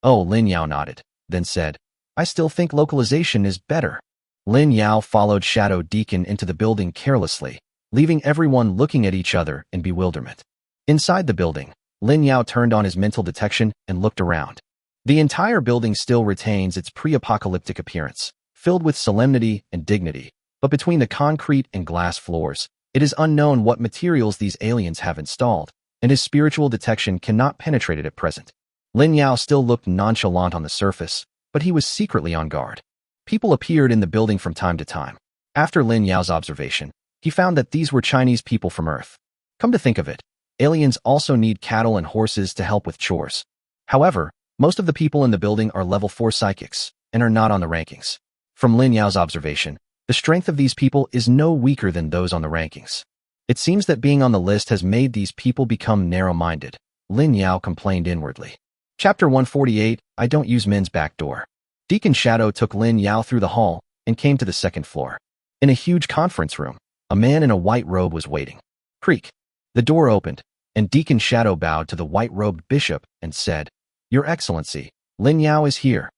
Oh, Lin Yao nodded, then said, "I still think localization is better." Lin Yao followed Shadow Deacon into the building carelessly, leaving everyone looking at each other in bewilderment. Inside the building, Lin Yao turned on his mental detection and looked around. The entire building still retains its pre-apocalyptic appearance, filled with solemnity and dignity, but between the concrete and glass floors, it is unknown what materials these aliens have installed, and his spiritual detection cannot penetrate it at present. Lin Yao still looked nonchalant on the surface, but he was secretly on guard. People appeared in the building from time to time. After Lin Yao's observation, he found that these were Chinese people from Earth. Come to think of it, aliens also need cattle and horses to help with chores. However, most of the people in the building are level 4 psychics and are not on the rankings. From Lin Yao's observation, the strength of these people is no weaker than those on the rankings. It seems that being on the list has made these people become narrow-minded, Lin Yao complained inwardly. Chapter 148, I don't use men's back door. Deacon Shadow took Lin Yao through the hall and came to the second floor. In a huge conference room, a man in a white robe was waiting. Creak. The door opened, and Deacon Shadow bowed to the white-robed bishop and said, "Your Excellency, Lin Yao is here."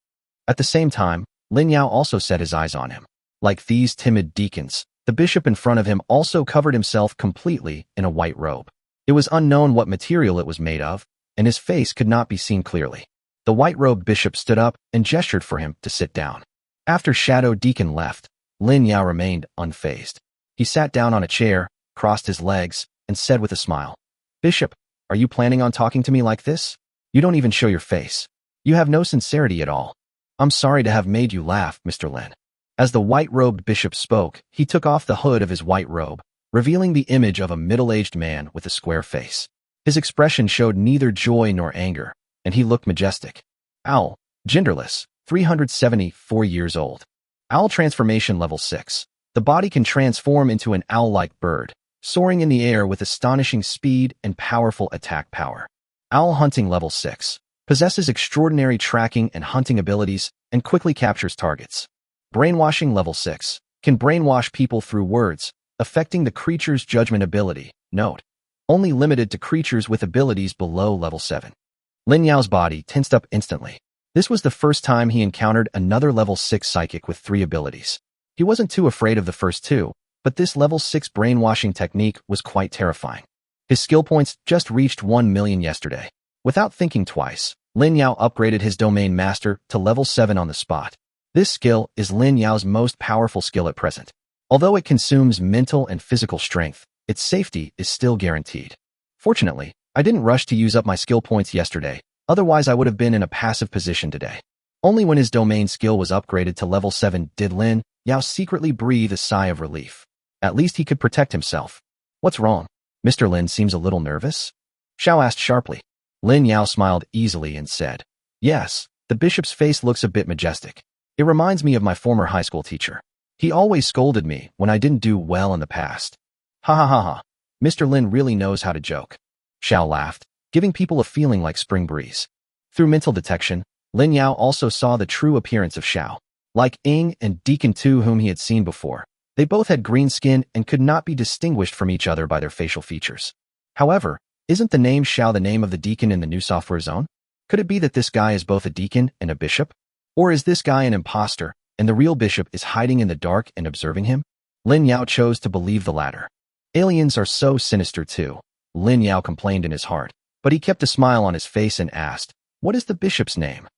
At the same time, Lin Yao also set his eyes on him. Like these timid deacons, the bishop in front of him also covered himself completely in a white robe. It was unknown what material it was made of, and his face could not be seen clearly. The white-robed bishop stood up and gestured for him to sit down. After Shadow Deacon left, Lin Yao remained unfazed. He sat down on a chair, crossed his legs, and said with a smile, "Bishop, are you planning on talking to me like this? You don't even show your face. You have no sincerity at all. I'm sorry to have made you laugh, Mr. Lin." As the white-robed bishop spoke, he took off the hood of his white robe, revealing the image of a middle-aged man with a square face. His expression showed neither joy nor anger, and he looked majestic. Owl, genderless, 374 years old. Owl transformation level 6. The body can transform into an owl-like bird, soaring in the air with astonishing speed and powerful attack power. Owl hunting level 6. Possesses extraordinary tracking and hunting abilities and quickly captures targets. Brainwashing level 6. Can brainwash people through words, affecting the creature's judgment ability. Note: only limited to creatures with abilities below level 7. Lin Yao's body tensed up instantly. This was the first time he encountered another level 6 psychic with 3 abilities. He wasn't too afraid of the first 2, but this level 6 brainwashing technique was quite terrifying. His skill points just reached 1 million yesterday. Without thinking twice, Lin Yao upgraded his domain master to level 7 on the spot. This skill is Lin Yao's most powerful skill at present. Although it consumes mental and physical strength, its safety is still guaranteed. Fortunately, I didn't rush to use up my skill points yesterday, otherwise I would have been in a passive position today. Only when his domain skill was upgraded to level 7 did Lin Yao secretly breathe a sigh of relief. At least he could protect himself. What's wrong? Mr. Lin seems a little nervous? Xiao asked sharply. Lin Yao smiled easily and said, yes, the bishop's face looks a bit majestic. It reminds me of my former high school teacher. He always scolded me when I didn't do well in the past. Ha ha ha ha. Mr. Lin really knows how to joke. Xiao laughed, giving people a feeling like spring breeze. Through mental detection, Lin Yao also saw the true appearance of Xiao. Like Ying and Deacon Tu whom he had seen before, they both had green skin and could not be distinguished from each other by their facial features. However, isn't the name Xiao the name of the deacon in the new software zone? Could it be that this guy is both a deacon and a bishop? Or is this guy an imposter, and the real bishop is hiding in the dark and observing him? Lin Yao chose to believe the latter. Aliens are so sinister too, Lin Yao complained in his heart, but he kept a smile on his face and asked, what is the bishop's name?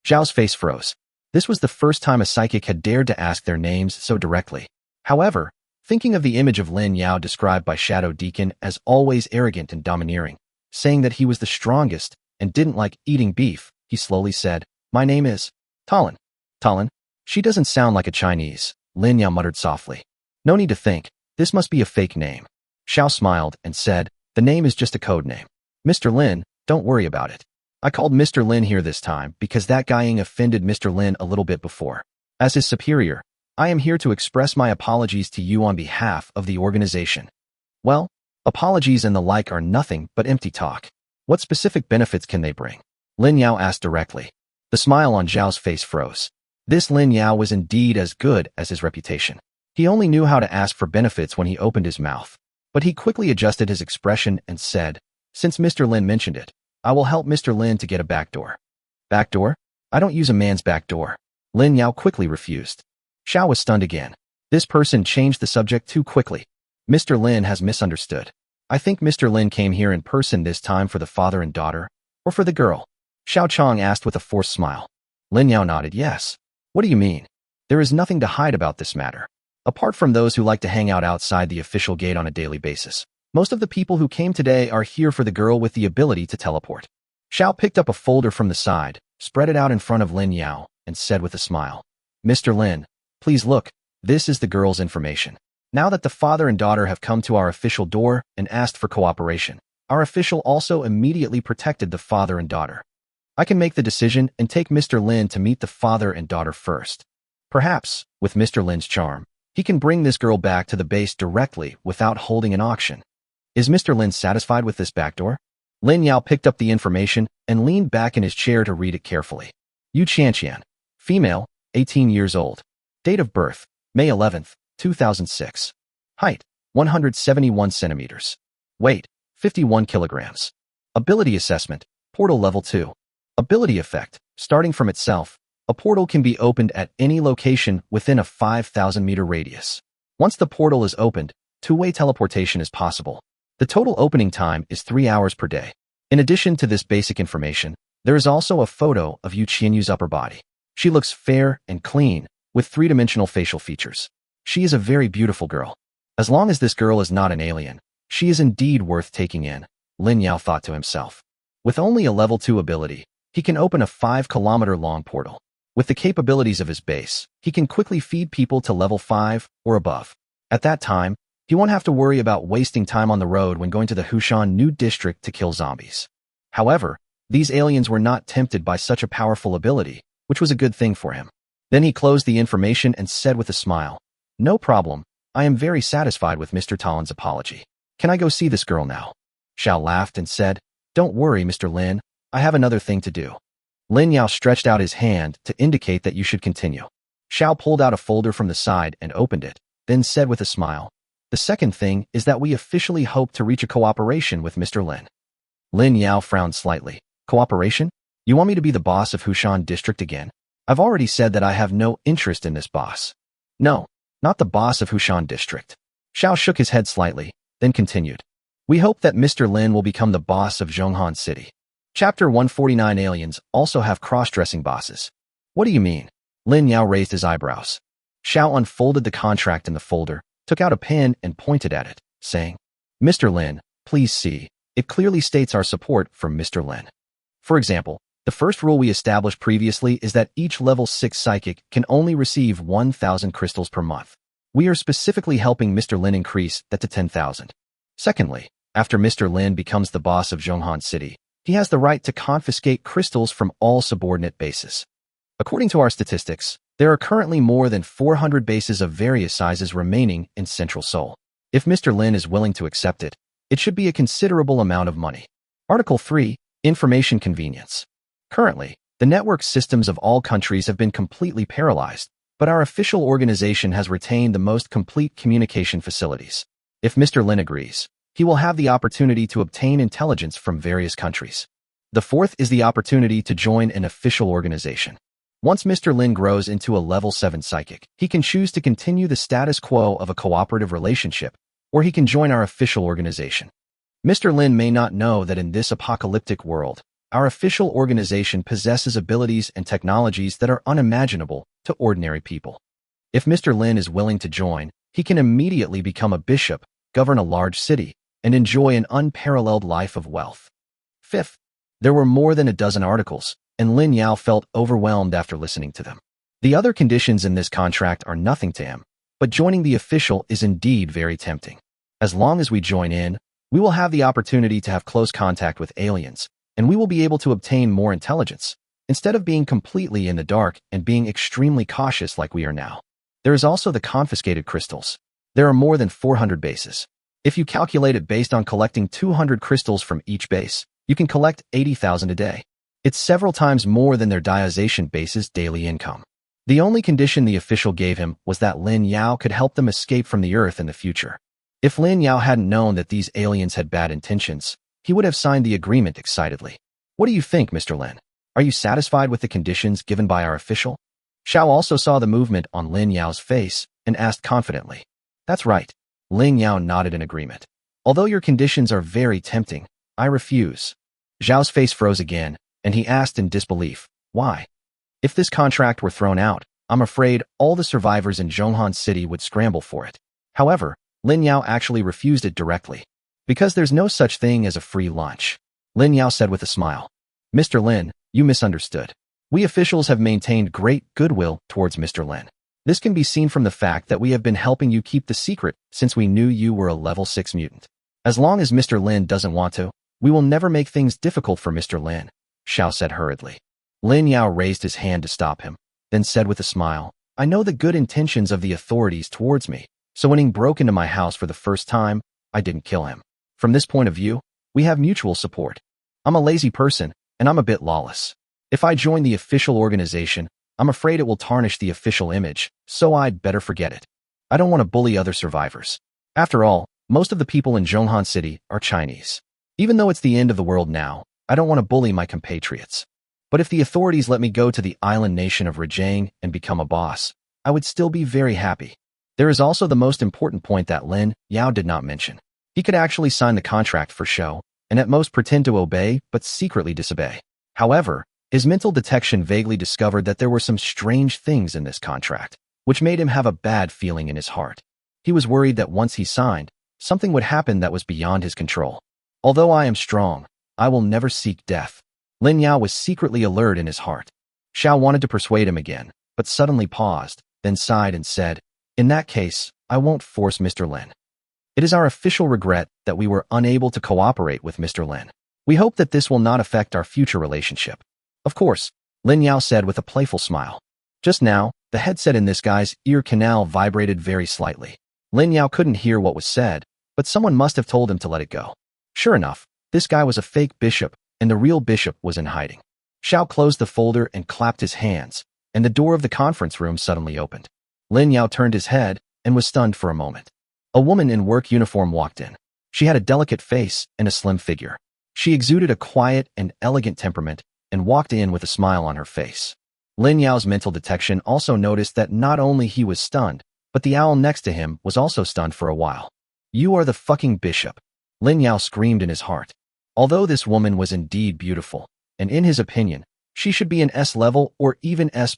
Zhao's face froze. This was the first time a psychic had dared to ask their names so directly. However, thinking of the image of Lin Yao described by Shadow Deacon as always arrogant and domineering, saying that he was the strongest and didn't like eating beef, he slowly said, my name is Talin. Talin? She doesn't sound like a Chinese, Lin Yao muttered softly. No need to think, this must be a fake name. Xiao smiled and said, the name is just a code name. Mr. Lin, don't worry about it. I called Mr. Lin here this time because that guying offended Mr. Lin a little bit before. As his superior, I am here to express my apologies to you on behalf of the organization. Well, apologies and the like are nothing but empty talk. What specific benefits can they bring? Lin Yao asked directly. The smile on Zhao's face froze. This Lin Yao was indeed as good as his reputation. He only knew how to ask for benefits when he opened his mouth. But he quickly adjusted his expression and said, since Mr. Lin mentioned it, I will help Mr. Lin to get a backdoor. Backdoor? I don't use a man's backdoor. Lin Yao quickly refused. Xiao was stunned again. This person changed the subject too quickly. Mr. Lin has misunderstood. I think Mr. Lin came here in person this time for the father and daughter, or for the girl. Xiao Chong asked with a forced smile. Lin Yao nodded yes. What do you mean? There is nothing to hide about this matter. Apart from those who like to hang out outside the official gate on a daily basis, most of the people who came today are here for the girl with the ability to teleport. Xiao picked up a folder from the side, spread it out in front of Lin Yao, and said with a smile, Mr. Lin, please look, this is the girl's information. Now that the father and daughter have come to our official door and asked for cooperation, our official also immediately protected the father and daughter. I can make the decision and take Mr. Lin to meet the father and daughter first. Perhaps, with Mr. Lin's charm, he can bring this girl back to the base directly without holding an auction. Is Mr. Lin satisfied with this backdoor? Lin Yao picked up the information and leaned back in his chair to read it carefully. Yu Qianqian, female, 18 years old. Date of birth, May 11th, 2006. Height, 171 centimeters. Weight, 51 kilograms. Ability assessment, portal level 2. Ability effect, starting from itself, a portal can be opened at any location within a 5,000-meter radius. Once the portal is opened, two-way teleportation is possible. The total opening time is 3 hours per day. In addition to this basic information, there is also a photo of Yu Qianyu's upper body. She looks fair and clean, with three-dimensional facial features. She is a very beautiful girl. As long as this girl is not an alien, she is indeed worth taking in, Lin Yao thought to himself. With only a level 2 ability, he can open a 5-kilometer-long portal. With the capabilities of his base, he can quickly feed people to level 5 or above. At that time, he won't have to worry about wasting time on the road when going to the Hushan New District to kill zombies. However, these aliens were not tempted by such a powerful ability, which was a good thing for him. Then he closed the information and said with a smile, no problem, I am very satisfied with Mr. Talin's apology. Can I go see this girl now? Xiao laughed and said, don't worry, Mr. Lin, I have another thing to do. Lin Yao stretched out his hand to indicate that you should continue. Xiao pulled out a folder from the side and opened it, then said with a smile, the second thing is that we officially hope to reach a cooperation with Mr. Lin. Lin Yao frowned slightly. Cooperation? You want me to be the boss of Hushan District again? I've already said that I have no interest in this boss. No, not the boss of Hushan District. Xiao shook his head slightly, then continued. We hope that Mr. Lin will become the boss of Zhonghan City. Chapter 149 Aliens also have cross-dressing bosses. What do you mean? Lin Yao raised his eyebrows. Xiao unfolded the contract in the folder, took out a pen and pointed at it, saying, Mr. Lin, please see. It clearly states our support for Mr. Lin. For example, the first rule we established previously is that each level 6 psychic can only receive 1,000 crystals per month. We are specifically helping Mr. Lin increase that to 10,000. Secondly, after Mr. Lin becomes the boss of Zhonghan City, he has the right to confiscate crystals from all subordinate bases. According to our statistics, there are currently more than 400 bases of various sizes remaining in Central Seoul. If Mr. Lin is willing to accept it, it should be a considerable amount of money. Article 3. Information Convenience. Currently, the network systems of all countries have been completely paralyzed, but our official organization has retained the most complete communication facilities. If Mr. Lin agrees, he will have the opportunity to obtain intelligence from various countries. The fourth is the opportunity to join an official organization. Once Mr. Lin grows into a level 7 psychic, he can choose to continue the status quo of a cooperative relationship, or he can join our official organization. Mr. Lin may not know that in this apocalyptic world, our official organization possesses abilities and technologies that are unimaginable to ordinary people. If Mr. Lin is willing to join, he can immediately become a bishop, govern a large city, and enjoy an unparalleled life of wealth. Fifth, there were more than a dozen articles, and Lin Yao felt overwhelmed after listening to them. The other conditions in this contract are nothing to him, but joining the official is indeed very tempting. As long as we join in, we will have the opportunity to have close contact with aliens, and we will be able to obtain more intelligence, instead of being completely in the dark and being extremely cautious like we are now. There is also the confiscated crystals. There are more than 400 bases. If you calculate it based on collecting 200 crystals from each base, you can collect 80,000 a day. It's several times more than their diazation base's daily income. The only condition the official gave him was that Lin Yao could help them escape from the Earth in the future. If Lin Yao hadn't known that these aliens had bad intentions, he would have signed the agreement excitedly. What do you think, Mr. Lin? Are you satisfied with the conditions given by our official? Xiao also saw the movement on Lin Yao's face and asked confidently. That's right. Lin Yao nodded in agreement. Although your conditions are very tempting, I refuse. Zhao's face froze again, and he asked in disbelief, why? If this contract were thrown out, I'm afraid all the survivors in Zhonghan City would scramble for it. However, Lin Yao actually refused it directly. Because there's no such thing as a free lunch. Lin Yao said with a smile. Mr. Lin, you misunderstood. We officials have maintained great goodwill towards Mr. Lin. This can be seen from the fact that we have been helping you keep the secret since we knew you were a level 6 mutant. As long as Mr. Lin doesn't want to, we will never make things difficult for Mr. Lin, Xiao said hurriedly. Lin Yao raised his hand to stop him, then said with a smile, I know the good intentions of the authorities towards me, so when he broke into my house for the first time, I didn't kill him. From this point of view, we have mutual support. I'm a lazy person, and I'm a bit lawless. If I join the official organization, I'm afraid it will tarnish the official image, so I'd better forget it. I don't want to bully other survivors. After all, most of the people in Zhonghan City are Chinese. Even though it's the end of the world now, I don't want to bully my compatriots. But if the authorities let me go to the island nation of Rajang and become a boss, I would still be very happy. There is also the most important point that Lin Yao did not mention. He could actually sign the contract for show, and at most pretend to obey but secretly disobey. However, his mental detection vaguely discovered that there were some strange things in this contract, which made him have a bad feeling in his heart. He was worried that once he signed, something would happen that was beyond his control. Although I am strong, I will never seek death. Lin Yao was secretly alert in his heart. Xiao wanted to persuade him again, but suddenly paused, then sighed and said, In that case, I won't force Mr. Lin. It is our official regret that we were unable to cooperate with Mr. Lin. We hope that this will not affect our future relationship. Of course, Lin Yao said with a playful smile. Just now, the headset in this guy's ear canal vibrated very slightly. Lin Yao couldn't hear what was said, but someone must have told him to let it go. Sure enough, this guy was a fake bishop, and the real bishop was in hiding. Xiao closed the folder and clapped his hands, and the door of the conference room suddenly opened. Lin Yao turned his head and was stunned for a moment. A woman in work uniform walked in. She had a delicate face and a slim figure. She exuded a quiet and elegant temperament and walked in with a smile on her face. Lin Yao's mental detection also noticed that not only he was stunned, but the owl next to him was also stunned for a while. You are the fucking bishop. Lin Yao screamed in his heart. Although this woman was indeed beautiful, and in his opinion, she should be an S-level or even S+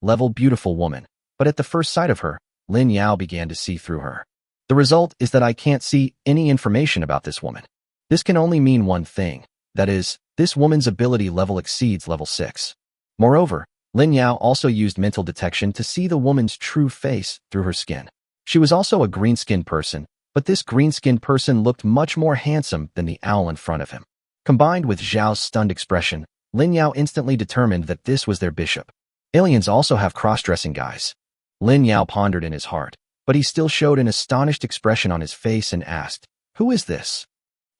level beautiful woman, but at the first sight of her, Lin Yao began to see through her. The result is that I can't see any information about this woman. This can only mean one thing, that is, this woman's ability level exceeds level 6. Moreover, Lin Yao also used mental detection to see the woman's true face through her skin. She was also a green-skinned person, but this green-skinned person looked much more handsome than the owl in front of him. Combined with Zhao's stunned expression, Lin Yao instantly determined that this was their bishop. Aliens also have cross-dressing guys. Lin Yao pondered in his heart, but he still showed an astonished expression on his face and asked, "Who is this?"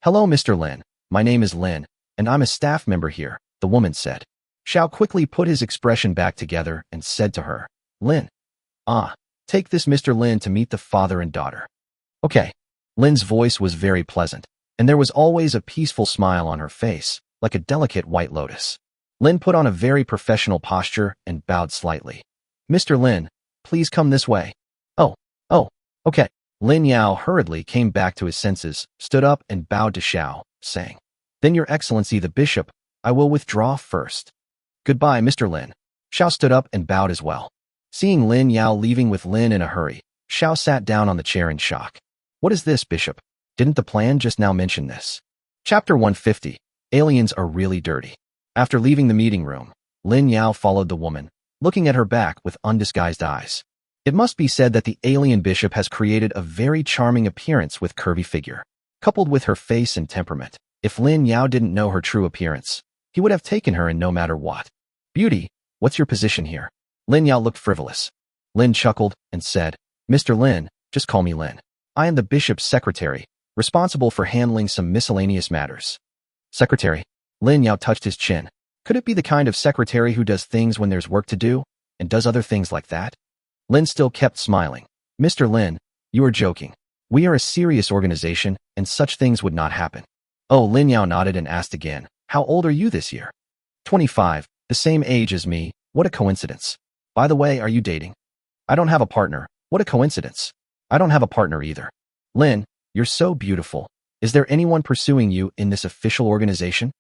"Hello, Mr. Lin. My name is Lin, and I'm a staff member here," the woman said. Zhao quickly put his expression back together and said to her, "Lin. Take this Mr. Lin to meet the father and daughter." "Okay." Lin's voice was very pleasant, and there was always a peaceful smile on her face, like a delicate white lotus. Lin put on a very professional posture and bowed slightly. "Mr. Lin, please come this way." Oh, okay." Lin Yao hurriedly came back to his senses, stood up and bowed to Zhao, saying, "Then Your Excellency the Bishop, I will withdraw first." "Goodbye, Mr. Lin." Zhao stood up and bowed as well. Seeing Lin Yao leaving with Lin in a hurry, Zhao sat down on the chair in shock. "What is this, Bishop? Didn't the plan just now mention this?" Chapter 150. Aliens are really dirty. After leaving the meeting room, Lin Yao followed the woman, looking at her back with undisguised eyes. It must be said that the alien bishop has created a very charming appearance with curvy figure, coupled with her face and temperament. If Lin Yao didn't know her true appearance, he would have taken her in no matter what. "Beauty, what's your position here?" Lin Yao looked frivolous. Lin chuckled and said, "Mr. Lin, just call me Lin. I am the bishop's secretary, responsible for handling some miscellaneous matters." "Secretary?" Lin Yao touched his chin. Could it be the kind of secretary who does things when there's work to do, and does other things like that? Lin still kept smiling. "Mr. Lin, you are joking. We are a serious organization, and such things would not happen." "Oh," Lin Yao nodded and asked again, "How old are you this year?" 25, the same age as me. What a coincidence. By the way, are you dating?" "I don't have a partner." "What a coincidence. I don't have a partner either." "Lin, you're so beautiful. Is there anyone pursuing you in this official organization?"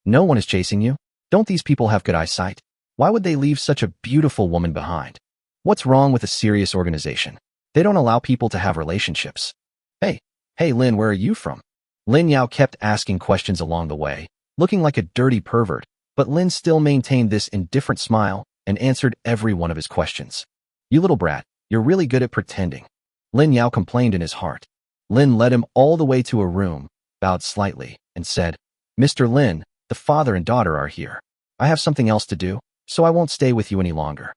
"No one is chasing you. Don't these people have good eyesight? Why would they leave such a beautiful woman behind? What's wrong with a serious organization? They don't allow people to have relationships." Hey Lin, where are you from?" Lin Yao kept asking questions along the way, looking like a dirty pervert, but Lin still maintained this indifferent smile and answered every one of his questions. "You little brat, you're really good at pretending," Lin Yao complained in his heart. Lin led him all the way to a room, bowed slightly, and said, "Mr. Lin, the father and daughter are here. I have something else to do, so I won't stay with you any longer."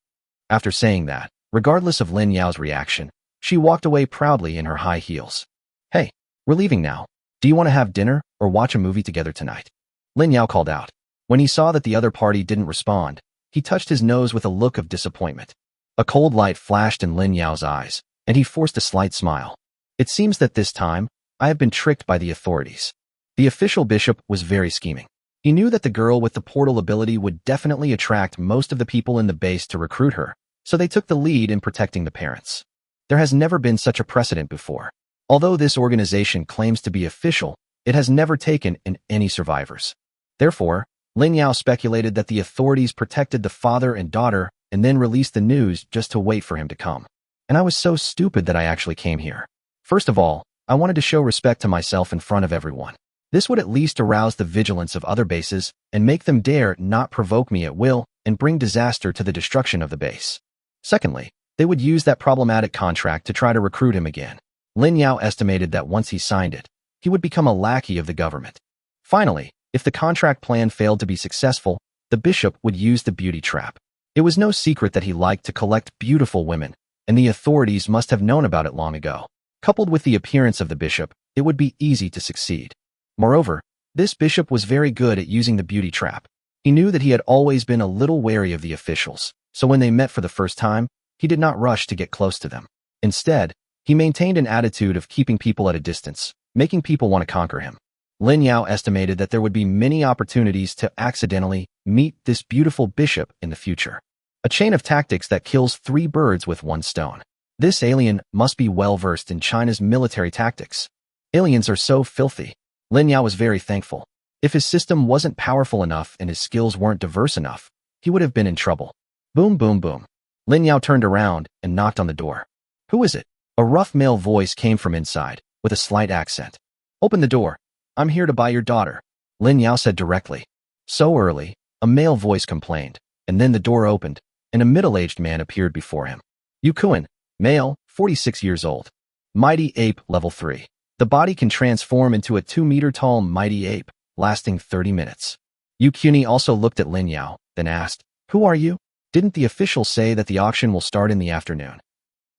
After saying that, regardless of Lin Yao's reaction, she walked away proudly in her high heels. "Hey, we're leaving now. Do you want to have dinner or watch a movie together tonight?" Lin Yao called out. When he saw that the other party didn't respond, he touched his nose with a look of disappointment. A cold light flashed in Lin Yao's eyes, and he forced a slight smile. "It seems that this time, I have been tricked by the authorities." The official bishop was very scheming. He knew that the girl with the portal ability would definitely attract most of the people in the base to recruit her, so they took the lead in protecting the parents. There has never been such a precedent before. Although this organization claims to be official, it has never taken in any survivors. Therefore, Lin Yao speculated that the authorities protected the father and daughter and then released the news just to wait for him to come. And I was so stupid that I actually came here. First of all, I wanted to show respect to myself in front of everyone. This would at least arouse the vigilance of other bases and make them dare not provoke me at will and bring disaster to the destruction of the base. Secondly, they would use that problematic contract to try to recruit him again. Lin Yao estimated that once he signed it, he would become a lackey of the government. Finally, if the contract plan failed to be successful, the bishop would use the beauty trap. It was no secret that he liked to collect beautiful women, and the authorities must have known about it long ago. Coupled with the appearance of the bishop, it would be easy to succeed. Moreover, this bishop was very good at using the beauty trap. He knew that he had always been a little wary of the officials, so when they met for the first time, he did not rush to get close to them. Instead, he maintained an attitude of keeping people at a distance, making people want to conquer him. Lin Yao estimated that there would be many opportunities to accidentally meet this beautiful bishop in the future. A chain of tactics that kills 3 birds with 1 stone. This alien must be well versed in China's military tactics. Aliens are so filthy. Lin Yao was very thankful. If his system wasn't powerful enough and his skills weren't diverse enough, he would have been in trouble. Boom, boom, boom. Lin Yao turned around and knocked on the door. Who is it? A rough male voice came from inside, with a slight accent. Open the door. I'm here to buy your daughter, Lin Yao said directly. So early, a male voice complained, and then the door opened, and a middle-aged man appeared before him. Yu Kuan, male, 46 years old. Mighty Ape, level 3. The body can transform into a 2-meter-tall mighty ape, lasting 30 minutes. Yu Kuan also looked at Lin Yao, then asked, Who are you? Didn't the official say that the auction will start in the afternoon?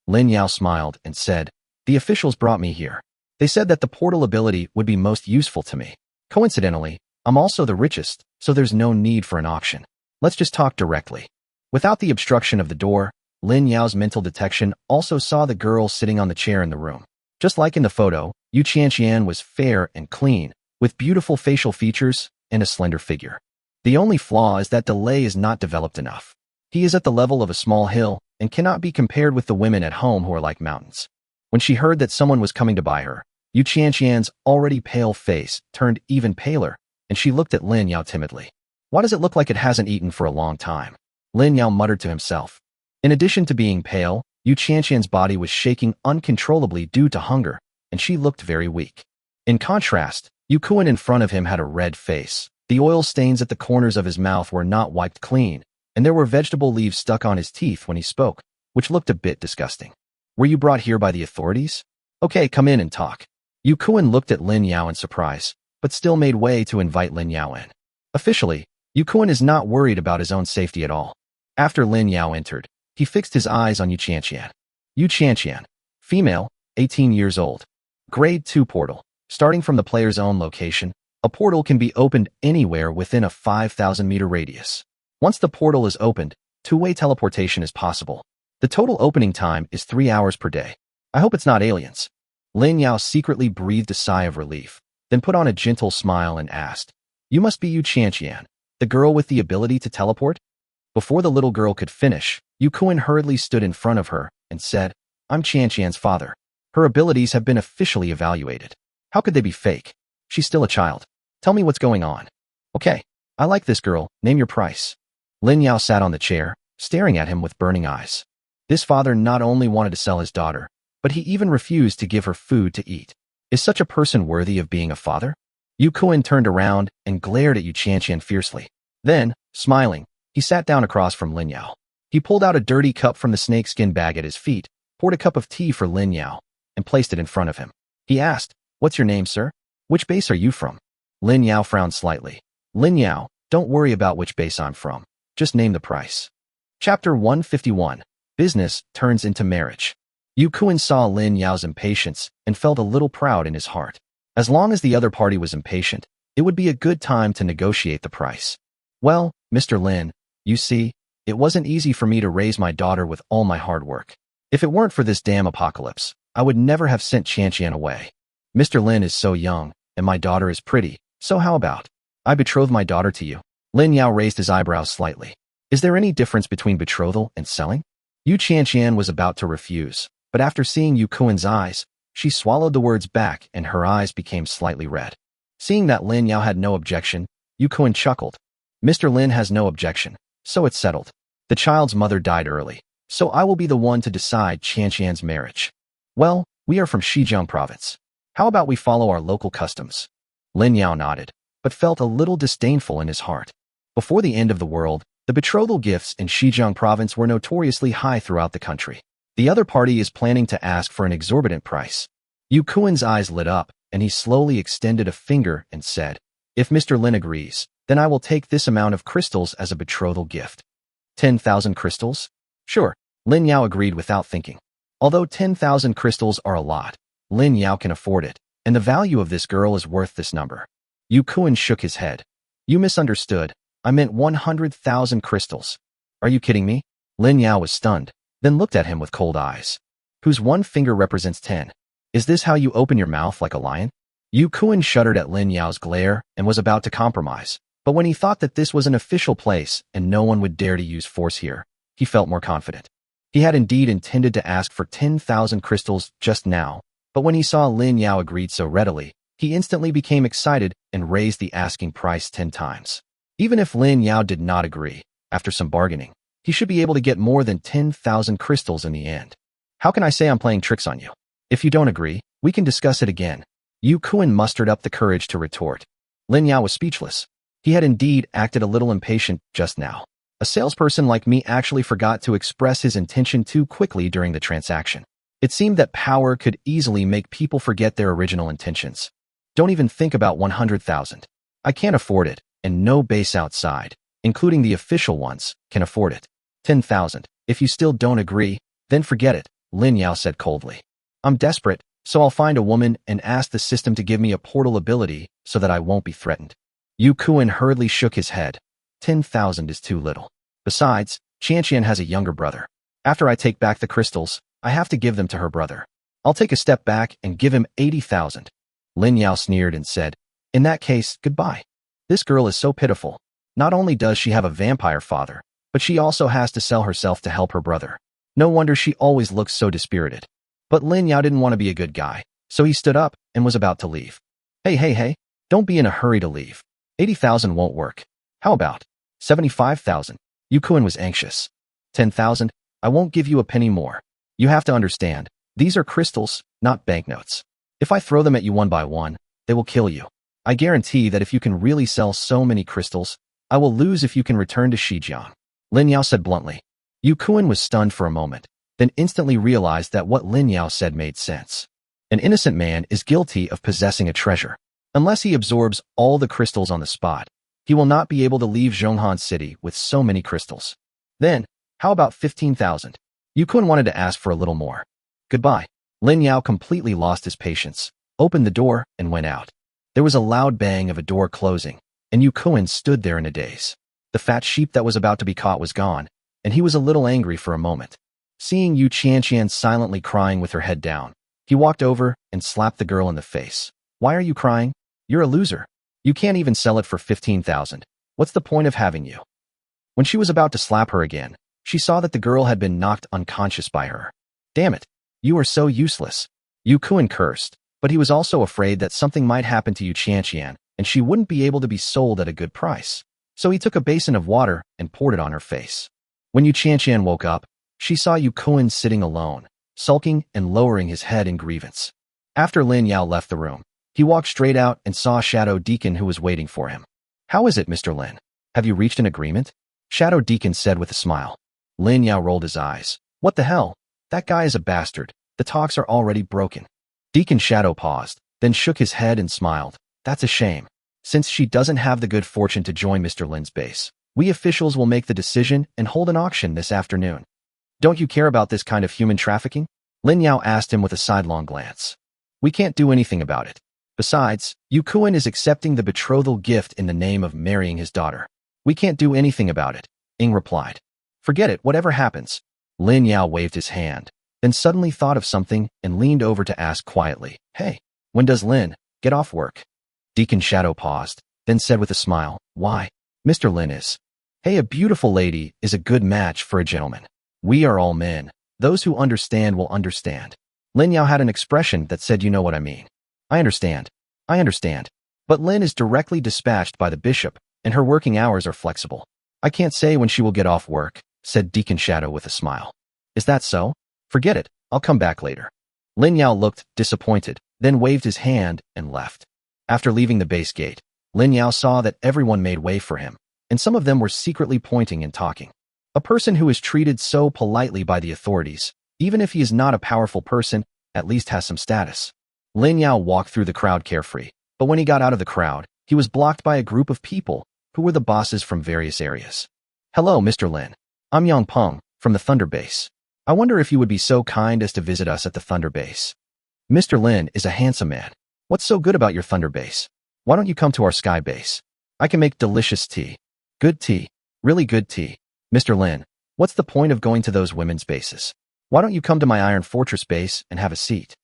Lin Yao smiled and said, The officials brought me here. They said that the portal ability would be most useful to me. Coincidentally, I'm also the richest, so there's no need for an auction. Let's just talk directly. Without the obstruction of the door, Lin Yao's mental detection also saw the girl sitting on the chair in the room. Just like in the photo, Yu Qianqian was fair and clean, with beautiful facial features and a slender figure. The only flaw is that delay is not developed enough. He is at the level of a small hill and cannot be compared with the women at home who are like mountains. When she heard that someone was coming to buy her, Yu Qianqian's already pale face turned even paler, and she looked at Lin Yao timidly. Why does it look like it hasn't eaten for a long time? Lin Yao muttered to himself. In addition to being pale, Yu Qianqian's body was shaking uncontrollably due to hunger, and she looked very weak. In contrast, Yu Kuan in front of him had a red face. The oil stains at the corners of his mouth were not wiped clean, and there were vegetable leaves stuck on his teeth when he spoke, which looked a bit disgusting. Were you brought here by the authorities? Okay, come in and talk. Yu Kuan looked at Lin Yao in surprise, but still made way to invite Lin Yao in. Officially, Yu Kuan is not worried about his own safety at all. After Lin Yao entered, he fixed his eyes on Yu Qianqian. Yu Qianqian, female, 18 years old. Grade 2 portal. Starting from the player's own location, a portal can be opened anywhere within a 5,000-meter radius. Once the portal is opened, two-way teleportation is possible. The total opening time is 3 hours per day. I hope it's not aliens. Lin Yao secretly breathed a sigh of relief, then put on a gentle smile and asked, You must be Yu Qianqian, the girl with the ability to teleport? Before the little girl could finish, Yu Kuan hurriedly stood in front of her and said, I'm Qianqian's father. Her abilities have been officially evaluated. How could they be fake? She's still a child. Tell me what's going on. Okay, I like this girl. Name your price. Lin Yao sat on the chair, staring at him with burning eyes. This father not only wanted to sell his daughter, but he even refused to give her food to eat. Is such a person worthy of being a father? Yu Kuan turned around and glared at Yu Qianqian fiercely. Then, smiling, he sat down across from Lin Yao. He pulled out a dirty cup from the snakeskin bag at his feet, poured a cup of tea for Lin Yao, and placed it in front of him. He asked, What's your name, sir? Which base are you from? Lin Yao frowned slightly. Lin Yao, don't worry about which base I'm from. Just name the price. Chapter 151. Business turns into marriage. Yu Kuan saw Lin Yao's impatience and felt a little proud in his heart. As long as the other party was impatient, it would be a good time to negotiate the price. Well, Mr. Lin, you see, it wasn't easy for me to raise my daughter with all my hard work. If it weren't for this damn apocalypse, I would never have sent Qianqian away. Mr. Lin is so young, and my daughter is pretty, so how about I betroth my daughter to you? Lin Yao raised his eyebrows slightly. Is there any difference between betrothal and selling? Yu Qianqian was about to refuse, but after seeing Yu Kuan's eyes, she swallowed the words back and her eyes became slightly red. Seeing that Lin Yao had no objection, Yu Kuan chuckled. Mr. Lin has no objection, so it's settled. The child's mother died early, so I will be the one to decide Qianqian's marriage. Well, we are from Xizang province. How about we follow our local customs? Lin Yao nodded, but felt a little disdainful in his heart. Before the end of the world, the betrothal gifts in Xizang province were notoriously high throughout the country. The other party is planning to ask for an exorbitant price. Yu Kuan's eyes lit up, and he slowly extended a finger and said, If Mr. Lin agrees, then I will take this amount of crystals as a betrothal gift. 10,000 crystals? Sure, Lin Yao agreed without thinking. Although 10,000 crystals are a lot, Lin Yao can afford it, and the value of this girl is worth this number. Yu Kuan shook his head. You misunderstood. I meant 100,000 crystals. Are you kidding me? Lin Yao was stunned, then looked at him with cold eyes. Whose one finger represents 10? Is this how you open your mouth like a lion? Yu Kuan shuddered at Lin Yao's glare and was about to compromise, but when he thought that this was an official place and no one would dare to use force here, he felt more confident. He had indeed intended to ask for 10,000 crystals just now, But when he saw Lin Yao agreed so readily, he instantly became excited and raised the asking price 10 times. Even if Lin Yao did not agree, after some bargaining, he should be able to get more than 10,000 crystals in the end. How can I say I'm playing tricks on you? If you don't agree, we can discuss it again. Yu Kuan mustered up the courage to retort. Lin Yao was speechless. He had indeed acted a little impatient just now. A salesperson like me actually forgot to express his intention too quickly during the transaction. It seemed that power could easily make people forget their original intentions. Don't even think about 100,000. I can't afford it, and no base outside, including the official ones, can afford it. 10,000. If you still don't agree, then forget it, Lin Yao said coldly. I'm desperate, so I'll find a woman and ask the system to give me a portal ability so that I won't be threatened. Yu Kuan hurriedly shook his head. 10,000 is too little. Besides, Qianqian has a younger brother. After I take back the crystals, I have to give them to her brother. I'll take a step back and give him 80,000. Lin Yao sneered and said, in that case, goodbye. This girl is so pitiful. Not only does she have a vampire father, but she also has to sell herself to help her brother. No wonder she always looks so dispirited. But Lin Yao didn't want to be a good guy, so he stood up and was about to leave. Hey, don't be in a hurry to leave. 80,000 won't work. How about 75,000? Yu Kuan was anxious. 10,000? I won't give you a penny more. You have to understand, these are crystals, not banknotes. If I throw them at you one by one, they will kill you. I guarantee that if you can really sell so many crystals, I will lose if you can return to Shijiang. Lin Yao said bluntly. Yu Kuan was stunned for a moment, then instantly realized that what Lin Yao said made sense. An innocent man is guilty of possessing a treasure. Unless he absorbs all the crystals on the spot, he will not be able to leave Zhonghan City with so many crystals. Then, how about 15,000? Yu Kuan wanted to ask for a little more. Goodbye. Lin Yao completely lost his patience, opened the door, and went out. There was a loud bang of a door closing, and Yu Kuan stood there in a daze. The fat sheep that was about to be caught was gone, and he was a little angry for a moment. Seeing Yu Qianqian silently crying with her head down, he walked over and slapped the girl in the face. Why are you crying? You're a loser. You can't even sell it for 15,000. What's the point of having you? When she was about to slap her again, she saw that the girl had been knocked unconscious by her. Damn it. You are so useless. Yu Kuan cursed, but he was also afraid that something might happen to Yu Qianqian, and she wouldn't be able to be sold at a good price. So he took a basin of water and poured it on her face. When Yu Qianqian woke up, she saw Yu Kuan sitting alone, sulking and lowering his head in grievance. After Lin Yao left the room, he walked straight out and saw Shadow Deacon who was waiting for him. How is it, Mr. Lin? Have you reached an agreement? Shadow Deacon said with a smile. Lin Yao rolled his eyes. What the hell? That guy is a bastard. The talks are already broken. Deacon Shadow paused, then shook his head and smiled. That's a shame. Since she doesn't have the good fortune to join Mr. Lin's base, we officials will make the decision and hold an auction this afternoon. Don't you care about this kind of human trafficking? Lin Yao asked him with a sidelong glance. We can't do anything about it. Besides, Yu Kuan is accepting the betrothal gift in the name of marrying his daughter. We can't do anything about it, Ing replied. Forget it, whatever happens. Lin Yao waved his hand, then suddenly thought of something and leaned over to ask quietly, Hey, when does Lin get off work? Deacon Shadow paused, then said with a smile, Why? Mr. Lin is. Hey, a beautiful lady is a good match for a gentleman. We are all men. Those who understand will understand. Lin Yao had an expression that said, You know what I mean. I understand. But Lin is directly dispatched by the bishop, and her working hours are flexible. I can't say when she will get off work, said Deacon Shadow with a smile. Is that so? Forget it. I'll come back later. Lin Yao looked disappointed, then waved his hand and left. After leaving the base gate, Lin Yao saw that everyone made way for him, and some of them were secretly pointing and talking. A person who is treated so politely by the authorities, even if he is not a powerful person, at least has some status. Lin Yao walked through the crowd carefree, but when he got out of the crowd, he was blocked by a group of people who were the bosses from various areas. Hello, Mr. Lin. I'm Yang Peng, from the Thunder Base. I wonder if you would be so kind as to visit us at the Thunder Base. Mr. Lin is a handsome man. What's so good about your Thunder Base? Why don't you come to our Sky Base? I can make delicious tea. Good tea. Really good tea. Mr. Lin, what's the point of going to those women's bases? Why don't you come to my Iron Fortress base and have a seat?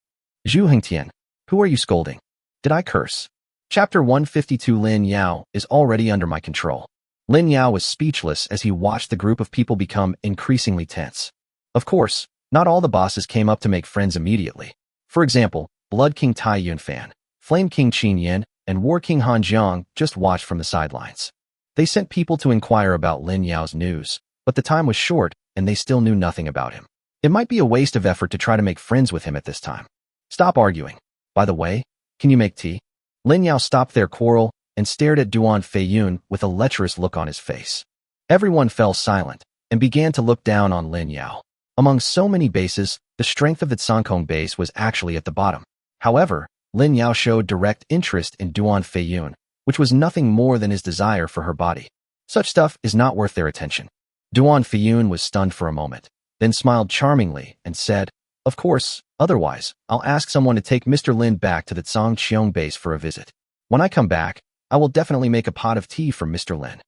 Zhu Hengtian, who are you scolding? Did I curse? Chapter 152 Lin Yao is already under my control. Lin Yao was speechless as he watched the group of people become increasingly tense. Of course, not all the bosses came up to make friends immediately. For example, Blood King Tai Yunfan, Flame King Qin Yin, and War King Han Jiang just watched from the sidelines. They sent people to inquire about Lin Yao's news, but the time was short and they still knew nothing about him. It might be a waste of effort to try to make friends with him at this time. Stop arguing. By the way, can you make tea? Lin Yao stopped their quarrel and stared at Duan Feiyun with a lecherous look on his face. Everyone fell silent and began to look down on Lin Yao. Among so many bases, the strength of the Tsangkong base was actually at the bottom. However, Lin Yao showed direct interest in Duan Feiyun, which was nothing more than his desire for her body. Such stuff is not worth their attention. Duan Feiyun was stunned for a moment, then smiled charmingly and said, "Of course, otherwise, I'll ask someone to take Mr. Lin back to the Tsangqiong base for a visit. When I come back, I will definitely make a pot of tea for Mr. Lin."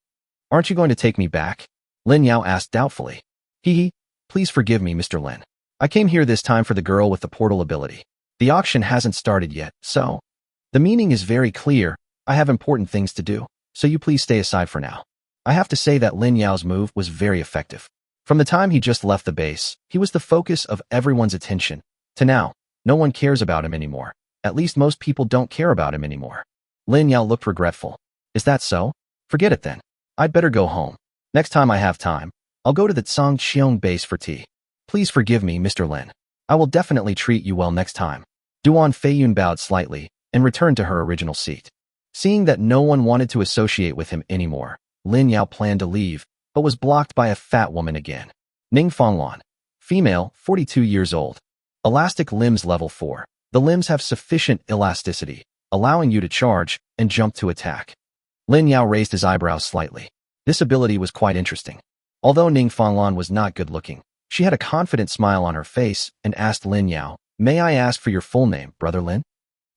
"Aren't you going to take me back?" Lin Yao asked doubtfully. "Hee, please forgive me, Mr. Lin. I came here this time for the girl with the portal ability. The auction hasn't started yet, so..." "The meaning is very clear. I have important things to do, so you please stay aside for now." I have to say that Lin Yao's move was very effective. From the time he just left the base, he was the focus of everyone's attention. To now, no one cares about him anymore. At least most people don't care about him anymore. Lin Yao looked regretful. "Is that so? Forget it then. I'd better go home. Next time I have time, I'll go to the Tsangqiong base for tea. Please forgive me, Mr. Lin. I will definitely treat you well next time." Duan Feiyun bowed slightly and returned to her original seat. Seeing that no one wanted to associate with him anymore, Lin Yao planned to leave, but was blocked by a fat woman again. Ning Fanglan. Female, 42 years old. Elastic limbs level 4. The limbs have sufficient elasticity, allowing you to charge and jump to attack. Lin Yao raised his eyebrows slightly. This ability was quite interesting. Although Ning Fanglan was not good looking, she had a confident smile on her face and asked Lin Yao, "May I ask for your full name, Brother Lin?"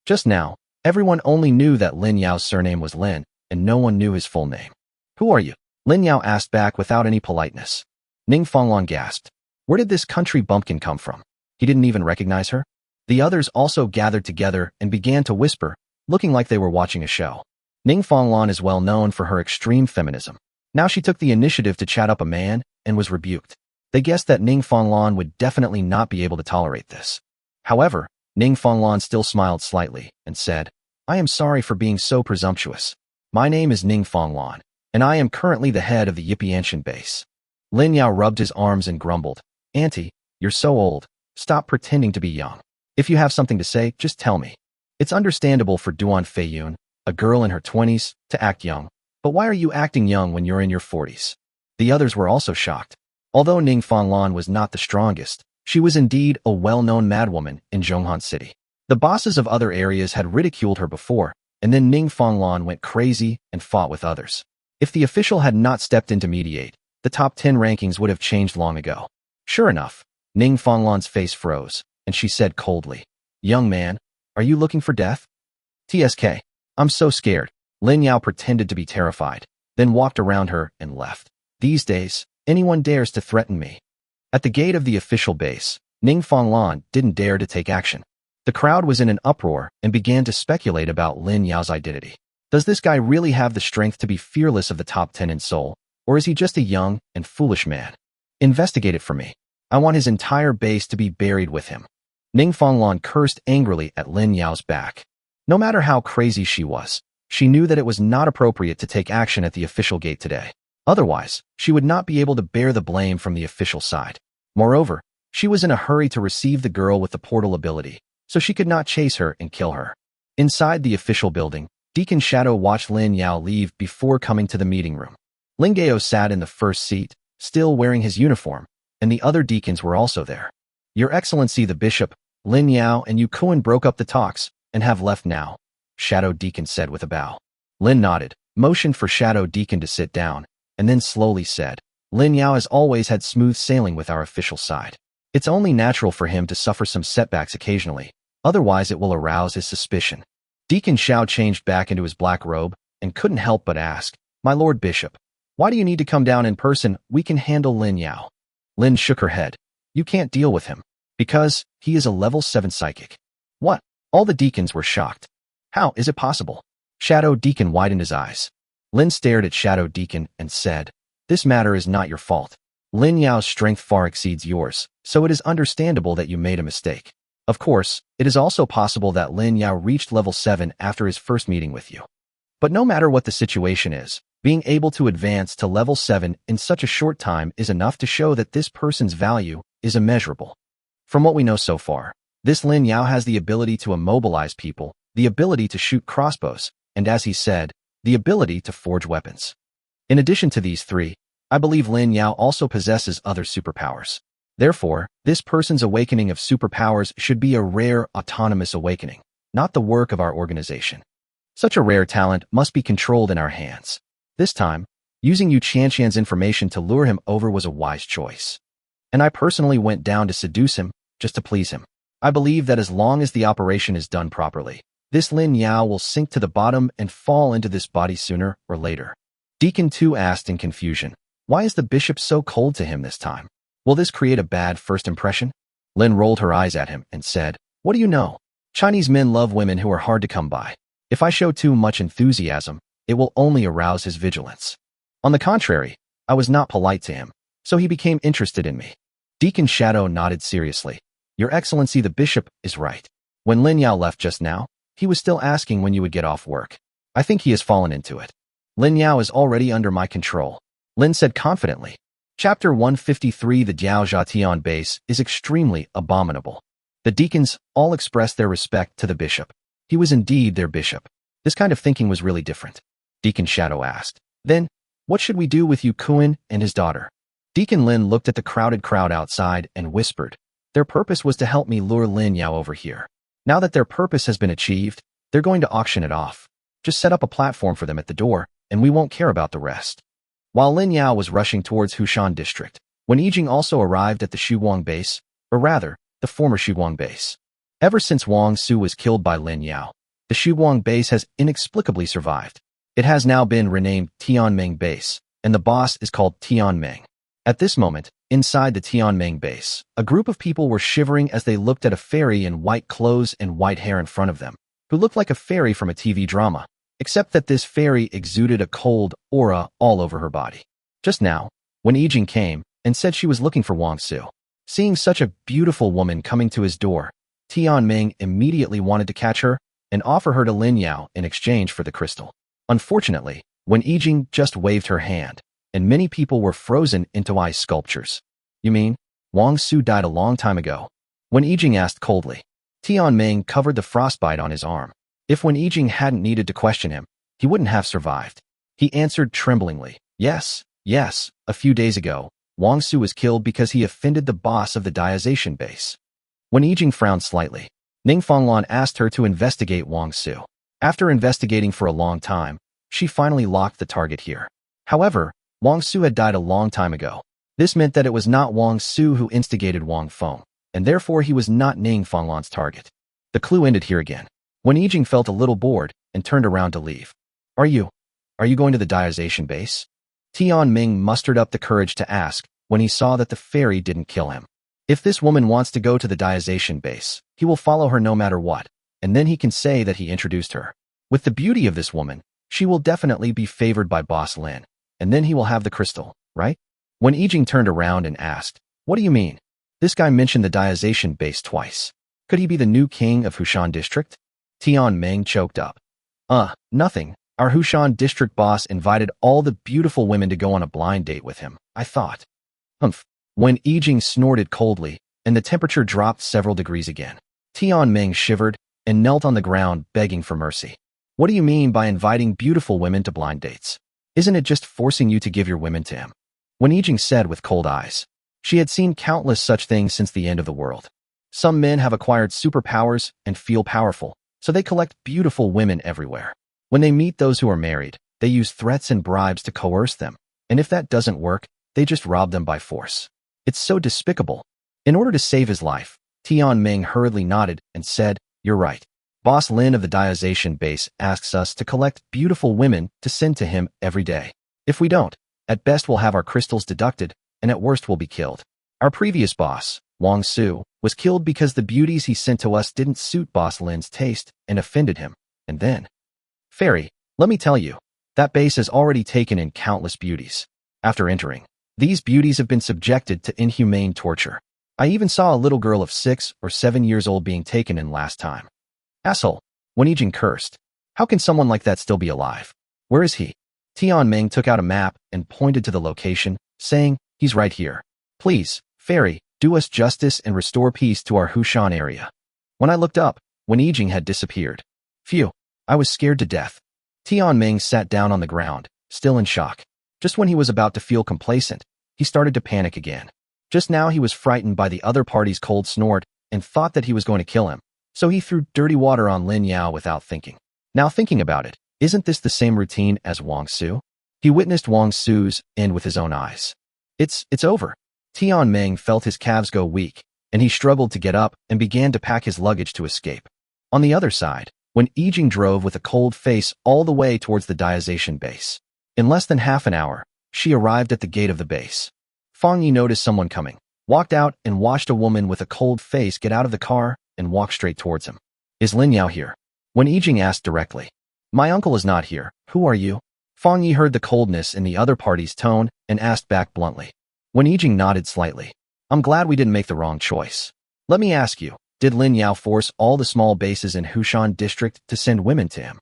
Just now, everyone only knew that Lin Yao's surname was Lin, and no one knew his full name. "Who are you?" Lin Yao asked back without any politeness. Ning Fanglan gasped. Where did this country bumpkin come from? He didn't even recognize her? The others also gathered together and began to whisper, looking like they were watching a show. Ning Fanglan is well known for her extreme feminism. Now she took the initiative to chat up a man and was rebuked. They guessed that Ning Fanglan would definitely not be able to tolerate this. However, Ning Fanglan still smiled slightly and said, "I am sorry for being so presumptuous. My name is Ning Fanglan, and I am currently the head of the Yipianshan base." Lin Yao rubbed his arms and grumbled, "Auntie, you're so old. Stop pretending to be young. If you have something to say, just tell me." It's understandable for Duan Feiyun, a girl in her 20s, to act young. But why are you acting young when you're in your 40s? The others were also shocked. Although Ning Fanglan was not the strongest, she was indeed a well-known madwoman in Zhonghan City. The bosses of other areas had ridiculed her before, and then Ning Fanglan went crazy and fought with others. If the official had not stepped in to mediate, the top 10 rankings would have changed long ago. Sure enough, Ning Fanglan's face froze, and she said coldly, "Young man, are you looking for death?" "TSK. I'm so scared." Lin Yao pretended to be terrified, then walked around her and left. "These days, anyone dares to threaten me." At the gate of the official base, Ning Fanglan didn't dare to take action. The crowd was in an uproar and began to speculate about Lin Yao's identity. Does this guy really have the strength to be fearless of the top 10 in Seoul, or is he just a young and foolish man? Investigate it for me. I want his entire base to be buried with him. Ning Fanglan cursed angrily at Lin Yao's back. No matter how crazy she was, she knew that it was not appropriate to take action at the official gate today. Otherwise, she would not be able to bear the blame from the official side. Moreover, she was in a hurry to receive the girl with the portal ability, so she could not chase her and kill her. Inside the official building, Deacon Shadow watched Lin Yao leave before coming to the meeting room. Ling Gao sat in the first seat, still wearing his uniform, and the other deacons were also there. "Your Excellency the Bishop, Lin Yao and Yu Kuan broke up the talks and have left now," Shadow Deacon said with a bow. Lin nodded, motioned for Shadow Deacon to sit down, and then slowly said, "Lin Yao has always had smooth sailing with our official side. It's only natural for him to suffer some setbacks occasionally, otherwise it will arouse his suspicion." Deacon Xiao changed back into his black robe and couldn't help but ask, "My Lord Bishop, why do you need to come down in person? We can handle Lin Yao." Lin shook her head. "You can't deal with him, because he is a level 7 psychic." "What?" All the deacons were shocked. "How is it possible?" Shadow Deacon widened his eyes. Lin stared at Shadow Deacon and said, "This matter is not your fault. Lin Yao's strength far exceeds yours, so it is understandable that you made a mistake. Of course, it is also possible that Lin Yao reached level 7 after his first meeting with you. But no matter what the situation is, being able to advance to level 7 in such a short time is enough to show that this person's value is immeasurable. From what we know so far, this Lin Yao has the ability to immobilize people, the ability to shoot crossbows, and as he said, the ability to forge weapons. In addition to these three, I believe Lin Yao also possesses other superpowers. Therefore, this person's awakening of superpowers should be a rare, autonomous awakening, not the work of our organization. Such a rare talent must be controlled in our hands. This time, using Yu Qianqian's information to lure him over was a wise choice. And I personally went down to seduce him, just to please him. I believe that as long as the operation is done properly, this Lin Yao will sink to the bottom and fall into this body sooner or later. Deacon 2 asked in confusion, why is the bishop so cold to him this time? Will this create a bad first impression? Lin rolled her eyes at him and said, what do you know? Chinese men love women who are hard to come by. If I show too much enthusiasm, it will only arouse his vigilance. On the contrary, I was not polite to him, so he became interested in me. Deacon Shadow nodded seriously. Your Excellency, the bishop is right. When Lin Yao left just now, he was still asking when you would get off work. I think he has fallen into it. Lin Yao is already under my control, Lin said confidently. Chapter 153 The Diao Zhatian base is extremely abominable. The deacons all expressed their respect to the bishop. He was indeed their bishop. This kind of thinking was really different. Deacon Shadow asked, then, what should we do with Yu Kuan and his daughter? Deacon Lin looked at the crowded crowd outside and whispered, their purpose was to help me lure Lin Yao over here. Now that their purpose has been achieved, they're going to auction it off. Just set up a platform for them at the door, and we won't care about the rest. While Lin Yao was rushing towards Hushan district, when Yijing also arrived at the Shuguang base, or rather, the former Shuguang base. Ever since Wang Su was killed by Lin Yao, the Shuguang base has inexplicably survived. It has now been renamed Tianming base, and the boss is called Tianming. At this moment, inside the Tianming base, a group of people were shivering as they looked at a fairy in white clothes and white hair in front of them, who looked like a fairy from a TV drama, except that this fairy exuded a cold aura all over her body. Just now, when Yijing came and said she was looking for Wang Su, seeing such a beautiful woman coming to his door, Tianming immediately wanted to catch her and offer her to Lin Yao in exchange for the crystal. Unfortunately, when Yijing just waved her hand, and many people were frozen into ice sculptures. You mean, Wang Su died a long time ago? When Yijing asked coldly, Tianming covered the frostbite on his arm. If when Yijing hadn't needed to question him, he wouldn't have survived. He answered tremblingly, yes, a few days ago, Wang Su was killed because he offended the boss of the Diazation base. When Yijing frowned slightly, Ning Fanglan asked her to investigate Wang Su. After investigating for a long time, she finally locked the target here. However, Wang Su had died a long time ago. This meant that it was not Wang Su who instigated Wang Feng, and therefore he was not Ning Fanglan's target. The clue ended here again. When Yijing felt a little bored and turned around to leave. Are you going to the Diazation base? Tianming mustered up the courage to ask when he saw that the fairy didn't kill him. If this woman wants to go to the Diazation base, he will follow her no matter what, and then he can say that he introduced her. With the beauty of this woman, she will definitely be favored by Boss Lin, and then he will have the crystal, right? When Yijing turned around and asked, what do you mean? This guy mentioned the Diazation base twice. Could he be the new king of Hushan district? Tianming choked up. Nothing. Our Hushan district boss invited all the beautiful women to go on a blind date with him, I thought. When Yijing snorted coldly, and the temperature dropped several degrees again, Tianming shivered and knelt on the ground begging for mercy. What do you mean by inviting beautiful women to blind dates? Isn't it just forcing you to give your women to him? When Yijing said with cold eyes, she had seen countless such things since the end of the world. Some men have acquired superpowers and feel powerful, so they collect beautiful women everywhere. When they meet those who are married, they use threats and bribes to coerce them, and if that doesn't work, they just rob them by force. It's so despicable. In order to save his life, Tianming hurriedly nodded and said, you're right. Boss Lin of the Diazation base asks us to collect beautiful women to send to him every day. If we don't, at best we'll have our crystals deducted, and at worst we'll be killed. Our previous boss, Wang Su, was killed because the beauties he sent to us didn't suit Boss Lin's taste and offended him, and then... Fairy, let me tell you, that base has already taken in countless beauties. After entering, these beauties have been subjected to inhumane torture. I even saw a little girl of 6 or 7 years old being taken in last time. Asshole. Wen Yijing cursed. How can someone like that still be alive? Where is he? Tian Ming took out a map and pointed to the location, saying, he's right here. Please, fairy, do us justice and restore peace to our Hushan area. When I looked up, Wen Yijing had disappeared. Phew, I was scared to death. Tian Ming sat down on the ground, still in shock. Just when he was about to feel complacent, he started to panic again. Just now he was frightened by the other party's cold snort and thought that he was going to kill him, so he threw dirty water on Lin Yao without thinking. Now thinking about it, isn't this the same routine as Wang Su? He witnessed Wang Su's end with his own eyes. It's over. Tian Ming felt his calves go weak, and he struggled to get up and began to pack his luggage to escape. On the other side, Wen Yijing drove with a cold face all the way towards the Diazation base. In less than half an hour, she arrived at the gate of the base. Fang Yi noticed someone coming, walked out and watched a woman with a cold face get out of the car and walk straight towards him. Is Lin Yao here? Wen Yijing asked directly. My uncle is not here. Who are you? Fang Yi heard the coldness in the other party's tone and asked back bluntly. Wen Yijing nodded slightly. I'm glad we didn't make the wrong choice. Let me ask you, did Lin Yao force all the small bases in Hushan district to send women to him?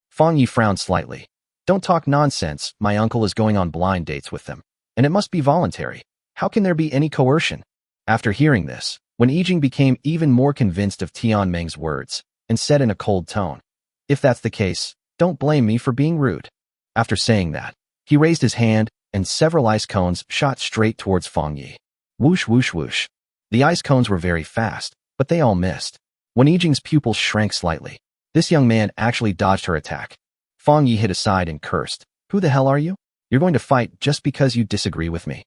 Fang Yi frowned slightly. Don't talk nonsense, my uncle is going on blind dates with them. And it must be voluntary. How can there be any coercion? After hearing this, Wen Yijing became even more convinced of Tian Ming's words and said in a cold tone, if that's the case, don't blame me for being rude. After saying that, he raised his hand and several ice cones shot straight towards Fang Yi. Whoosh, whoosh, whoosh. The ice cones were very fast, but they all missed. Wen Yijing's pupils shrank slightly. This young man actually dodged her attack. Fang Yi hit aside and cursed. Who the hell are you? You're going to fight just because you disagree with me.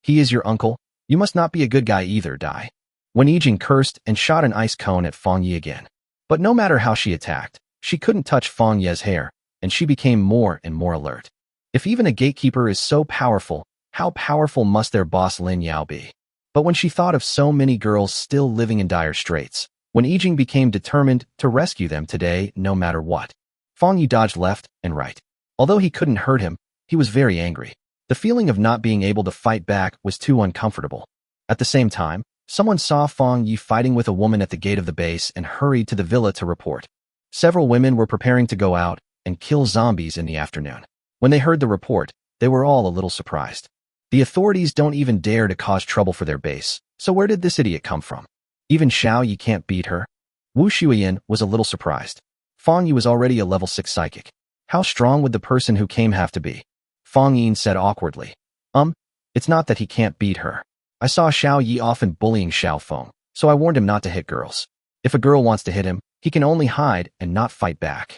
He is your uncle. You must not be a good guy either, die. Wen Yijing cursed and shot an ice cone at Fang Yi again. But no matter how she attacked, she couldn't touch Fang Yi's hair, and she became more and more alert. If even a gatekeeper is so powerful, how powerful must their boss Lin Yao be? But when she thought of so many girls still living in dire straits, Wen Yijing became determined to rescue them today no matter what. Fang Yi dodged left and right. Although he couldn't hurt him, he was very angry. The feeling of not being able to fight back was too uncomfortable. At the same time, someone saw Fang Yi fighting with a woman at the gate of the base and hurried to the villa to report. Several women were preparing to go out and kill zombies in the afternoon. When they heard the report, they were all a little surprised. The authorities don't even dare to cause trouble for their base, so where did this idiot come from? Even Xiao Yi can't beat her? Wu Shuiyan was a little surprised. Fang Yi was already a level 6 psychic. How strong would the person who came have to be? Fang Yin said awkwardly. It's not that he can't beat her. I saw Xiao Yi often bullying Xiao Feng, so I warned him not to hit girls. If a girl wants to hit him, he can only hide and not fight back.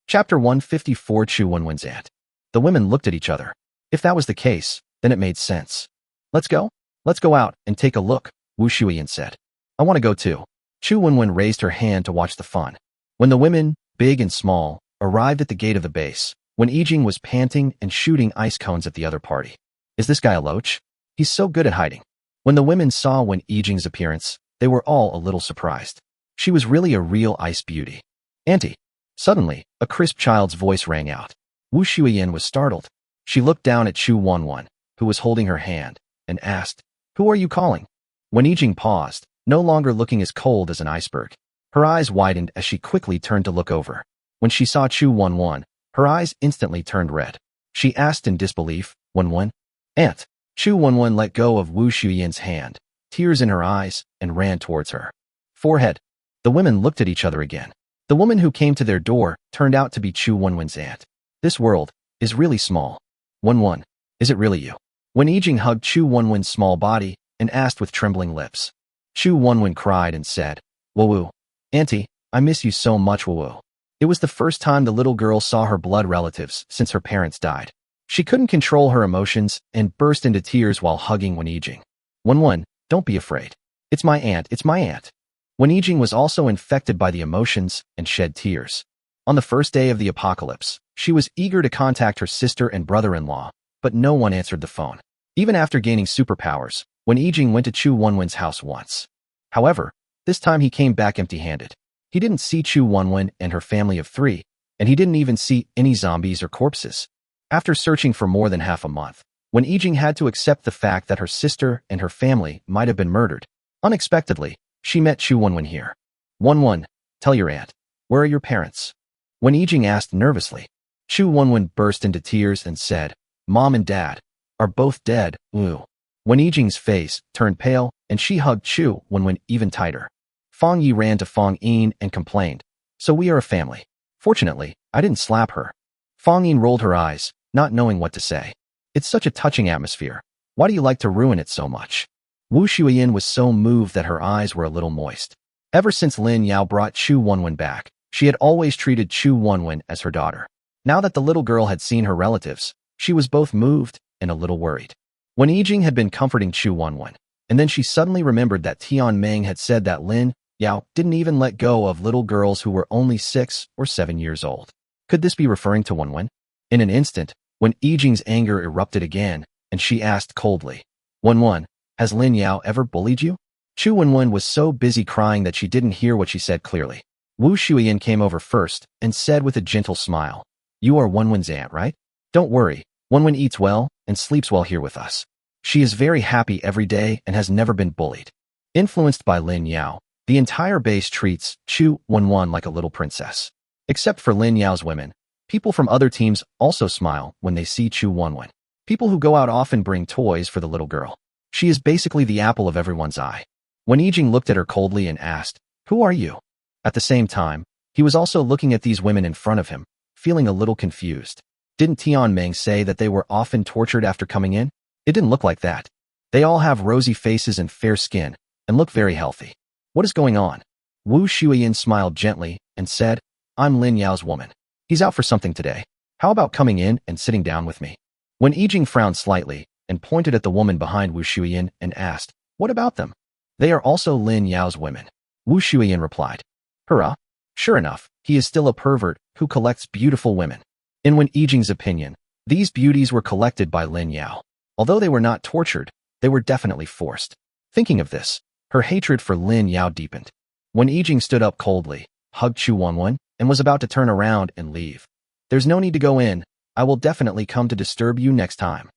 Chapter 154 Chu Wenwen's aunt. The women looked at each other. If that was the case, then it made sense. Let's go? Let's go out and take a look, Wu Shuiyan said. I want to go too. Chu Wenwen raised her hand to watch the fun. When the women, big and small, arrived at the gate of the base, Wen Yijing was panting and shooting ice cones at the other party. Is this guy a loach? He's so good at hiding. When the women saw Wen Yijing's appearance, they were all a little surprised. She was really a real ice beauty. Auntie. Suddenly, a crisp child's voice rang out. Wu Shuiyan was startled. She looked down at Chu Wenwen, who was holding her hand, and asked, Who are you calling? Wen Yijing paused, no longer looking as cold as an iceberg. Her eyes widened as she quickly turned to look over. When she saw Chu Wenwen, her eyes instantly turned red. She asked in disbelief, Wenwen? Aunt. Chu Wenwen let go of Wu Shuiyan's hand, tears in her eyes, and ran towards her. Forehead. The women looked at each other again. The woman who came to their door turned out to be Chu Wenwen's aunt. This world is really small. Wenwen, is it really you? Wen Yijing hugged Chu Wenwen's small body and asked with trembling lips. Chu Wenwen cried and said, Wu, Auntie, I miss you so much, Wu. It was the first time the little girl saw her blood relatives since her parents died. She couldn't control her emotions and burst into tears while hugging Wen Yijing. Wenwen, don't be afraid. It's my aunt, it's my aunt. Wen Yijing was also infected by the emotions and shed tears. On the first day of the apocalypse, she was eager to contact her sister and brother-in-law, but no one answered the phone. Even after gaining superpowers, Wen Yijing went to Chu Wenwen's house once. However, this time he came back empty-handed. He didn't see Chu Wenwen and her family of 3, and he didn't even see any zombies or corpses. After searching for more than half a month, when Yijing had to accept the fact that her sister and her family might have been murdered. Unexpectedly, she met Chu Wenwen here. Wenwen, tell your aunt. Where are your parents? When Yijing asked nervously, Chu Wenwen burst into tears and said, Mom and Dad are both dead, ooh. When Yijing's face turned pale and she hugged Chu Wenwen even tighter. Fang Yi ran to Fang Yin and complained, so we are a family. Fortunately, I didn't slap her. Fang Yin rolled her eyes, not knowing what to say. It's such a touching atmosphere. Why do you like to ruin it so much? Wu Shuiyin was so moved that her eyes were a little moist. Ever since Lin Yao brought Chu Wenwen back, she had always treated Chu Wenwen as her daughter. Now that the little girl had seen her relatives, she was both moved and a little worried. When Yijing had been comforting Chu Wenwen, and then she suddenly remembered that Tian Meng had said that Lin Yao didn't even let go of little girls who were only 6 or 7 years old. Could this be referring to Wenwen? In an instant, when Yijing's anger erupted again, and she asked coldly, Wenwen, has Lin Yao ever bullied you? Chu Wenwen was so busy crying that she didn't hear what she said clearly. Wu Shuiyin came over first and said with a gentle smile, You are Wenwen's aunt, right? Don't worry, Wenwen eats well and sleeps well here with us. She is very happy every day and has never been bullied. Influenced by Lin Yao, the entire base treats Chu Wenwen like a little princess. Except for Lin Yao's women, people from other teams also smile when they see Chu Wenwen. People who go out often bring toys for the little girl. She is basically the apple of everyone's eye. When Yijing looked at her coldly and asked, Who are you? At the same time, he was also looking at these women in front of him, feeling a little confused. Didn't Tian Meng say that they were often tortured after coming in? It didn't look like that. They all have rosy faces and fair skin, and look very healthy. What is going on? Wu Shuiyin smiled gently and said, I'm Lin Yao's woman. He's out for something today. How about coming in and sitting down with me? When Yijing frowned slightly and pointed at the woman behind Wu Shuiyin and asked, What about them? They are also Lin Yao's women. Wu Shuiyin replied, Hurrah! Sure enough, he is still a pervert who collects beautiful women. In Wen Yijing's opinion, these beauties were collected by Lin Yao. Although they were not tortured, they were definitely forced. Thinking of this, her hatred for Lin Yao deepened. When Yijing stood up coldly, hugged Chu Wenwen, and was about to turn around and leave. There's no need to go in. I will definitely come to disturb you next time.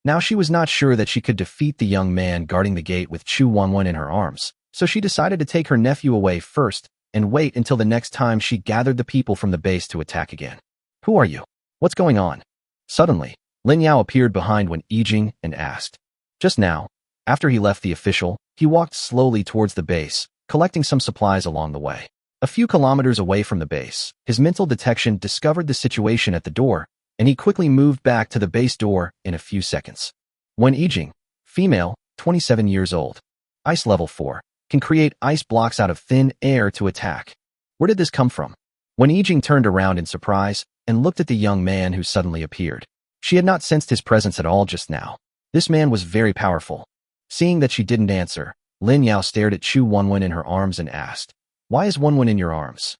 Now she was not sure that she could defeat the young man guarding the gate with Chu Wenwen in her arms, so she decided to take her nephew away first and wait until the next time she gathered the people from the base to attack again. Who are you? What's going on? Suddenly, Lin Yao appeared behind Wen Yijing and asked. Just now, after he left the official, he walked slowly towards the base, collecting some supplies along the way. A few kilometers away from the base, his mental detection discovered the situation at the door, and he quickly moved back to the base door in a few seconds. Wen Yijing, female, 27 years old. Ice level 4, can create ice blocks out of thin air to attack. Where did this come from? Wen Yijing turned around in surprise and looked at the young man who suddenly appeared. She had not sensed his presence at all just now. This man was very powerful. Seeing that she didn't answer, Lin Yao stared at Chu Wenwen in her arms and asked, Why is Wenwen in your arms?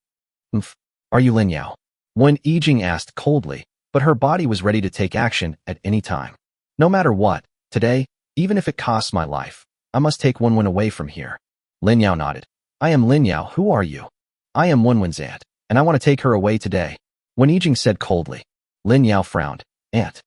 Are you Lin Yao? Wen Yijing asked coldly, but her body was ready to take action at any time. No matter what, today, even if it costs my life, I must take Wenwen away from here. Lin Yao nodded. I am Lin Yao, who are you? I am Wenwen's aunt, and I want to take her away today. Wen Yijing said coldly. Lin Yao frowned. Aunt.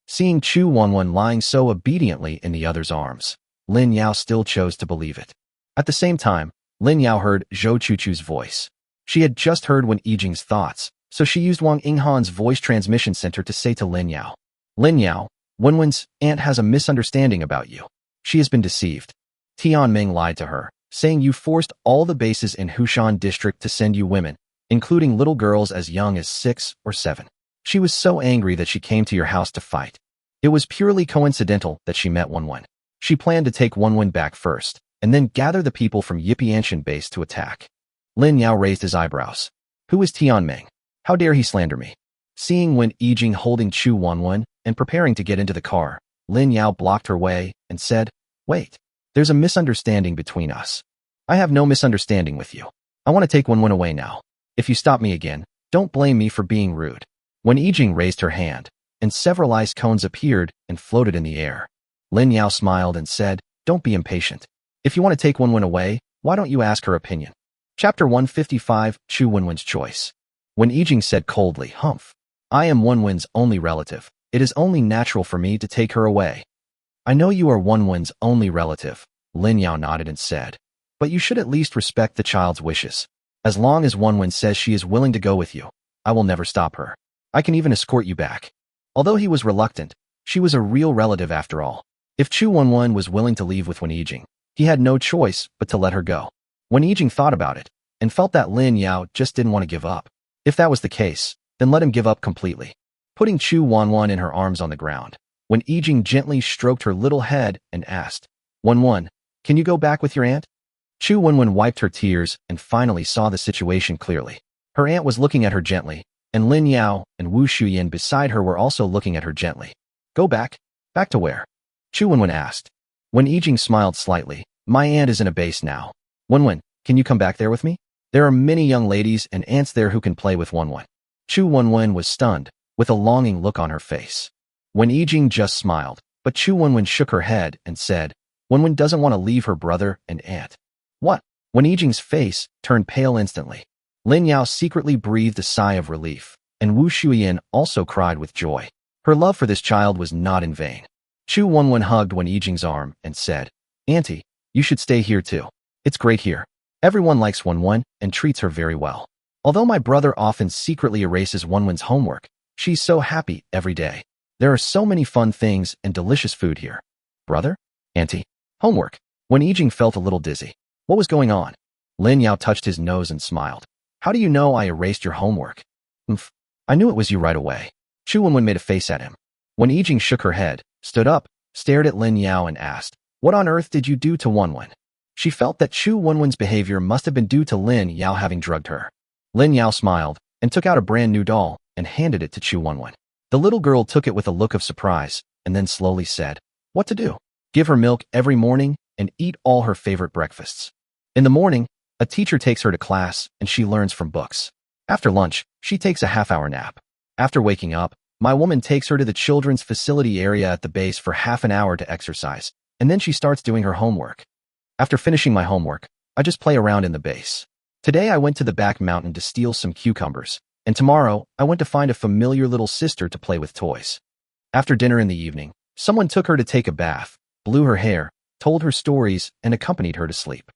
Seeing Chu Wenwen lying so obediently in the other's arms, Lin Yao still chose to believe it. At the same time, Lin Yao heard Zhou Chuchu's voice. She had just heard Wen Yijing's thoughts, so she used Wang Yinghan's voice transmission center to say to Lin Yao, Wenwen's aunt has a misunderstanding about you. She has been deceived. Tian Meng lied to her, saying you forced all the bases in Hushan district to send you women, including little girls as young as 6 or 7. She was so angry that she came to your house to fight. It was purely coincidental that she met Wenwen. She planned to take Wenwen back first, and then gather the people from Yipianshan base to attack. Lin Yao raised his eyebrows. Who is Tian Meng? How dare he slander me? Seeing Wen Yijing holding Chu Wenwen and preparing to get into the car, Lin Yao blocked her way and said, Wait, there's a misunderstanding between us. I have no misunderstanding with you. I want to take Wenwen away now. If you stop me again, don't blame me for being rude. Wen Yijing raised her hand, and several ice cones appeared and floated in the air. Lin Yao smiled and said, Don't be impatient. If you want to take Wenwen away, why don't you ask her opinion? Chapter 155, Chu Wenwen's Choice. Wen Yijing said coldly, Humph. I am Wenwen's only relative, it is only natural for me to take her away. I know you are Wenwen's only relative, Lin Yao nodded and said, but you should at least respect the child's wishes. As long as Wenwen says she is willing to go with you, I will never stop her. I can even escort you back. Although he was reluctant, she was a real relative after all. If Chu Wenwen was willing to leave with Wen Yijing, he had no choice but to let her go. Wen Yijing thought about it and felt that Lin Yao just didn't want to give up. If that was the case, then let him give up completely. Putting Chu Wenwen in her arms on the ground, Wen Yijing gently stroked her little head and asked, Wenwen, can you go back with your aunt? Chu Wenwen wiped her tears and finally saw the situation clearly. Her aunt was looking at her gently, and Lin Yao and Wu Shuyan beside her were also looking at her gently. Go back? Back to where? Chu Wenwen asked. Wen Yijing smiled slightly. My aunt is in a base now. Wenwen, can you come back there with me? There are many young ladies and aunts there who can play with Wenwen. Chu Wenwen was stunned, with a longing look on her face. Wen Yijing just smiled, but Chu Wenwen shook her head and said, Wenwen doesn't want to leave her brother and aunt. What? Wen Yijing's face turned pale instantly. Lin Yao secretly breathed a sigh of relief, and Wu Shuyan also cried with joy. Her love for this child was not in vain. Chu Wenwen hugged Wen Yijing's arm and said, Auntie, you should stay here too. It's great here. Everyone likes Wenwen and treats her very well. Although my brother often secretly erases Wenwen's homework, she's so happy every day. There are so many fun things and delicious food here. Brother? Auntie? Homework. Wen Yijing felt a little dizzy. What was going on? Lin Yao touched his nose and smiled. How do you know I erased your homework? I knew it was you right away. Chu Wenwen made a face at him. Wen Yijing shook her head, stood up, stared at Lin Yao and asked, What on earth did you do to Wenwen? She felt that Chu Wenwen's behavior must have been due to Lin Yao having drugged her. Lin Yao smiled and took out a brand new doll and handed it to Chu Wenwen. The little girl took it with a look of surprise and then slowly said, What to do? Give her milk every morning and eat all her favorite breakfasts. In the morning, a teacher takes her to class and she learns from books. After lunch, she takes a half-hour nap. After waking up, my woman takes her to the children's facility area at the base for half an hour to exercise, and then she starts doing her homework. After finishing my homework, I just play around in the base. Today I went to the back mountain to steal some cucumbers, and tomorrow I went to find a familiar little sister to play with toys. After dinner in the evening, someone took her to take a bath, blew her hair, told her stories, and accompanied her to sleep.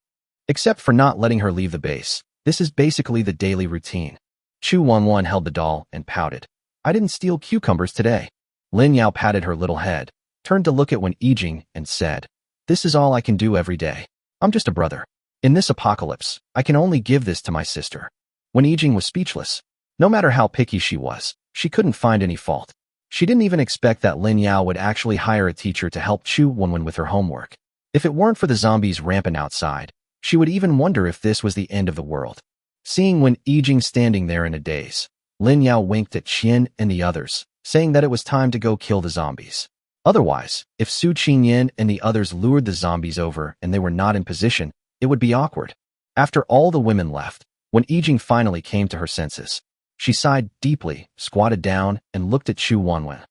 Except for not letting her leave the base, this is basically the daily routine. Chu Wenwen held the doll and pouted. I didn't steal cucumbers today. Lin Yao patted her little head, turned to look at Wen Yijing and said, This is all I can do every day. I'm just a brother. In this apocalypse, I can only give this to my sister. Wen Yijing was speechless. No matter how picky she was, she couldn't find any fault. She didn't even expect that Lin Yao would actually hire a teacher to help Chu Wenwen with her homework. If it weren't for the zombies rampant outside, she would even wonder if this was the end of the world. Seeing Wen Yijing standing there in a daze, Lin Yao winked at Qian and the others, saying that it was time to go kill the zombies. Otherwise, if Su Qingyan and the others lured the zombies over and they were not in position, it would be awkward. After all the women left, Wen Yijing finally came to her senses. She sighed deeply, squatted down, and looked at Chu Wenwen.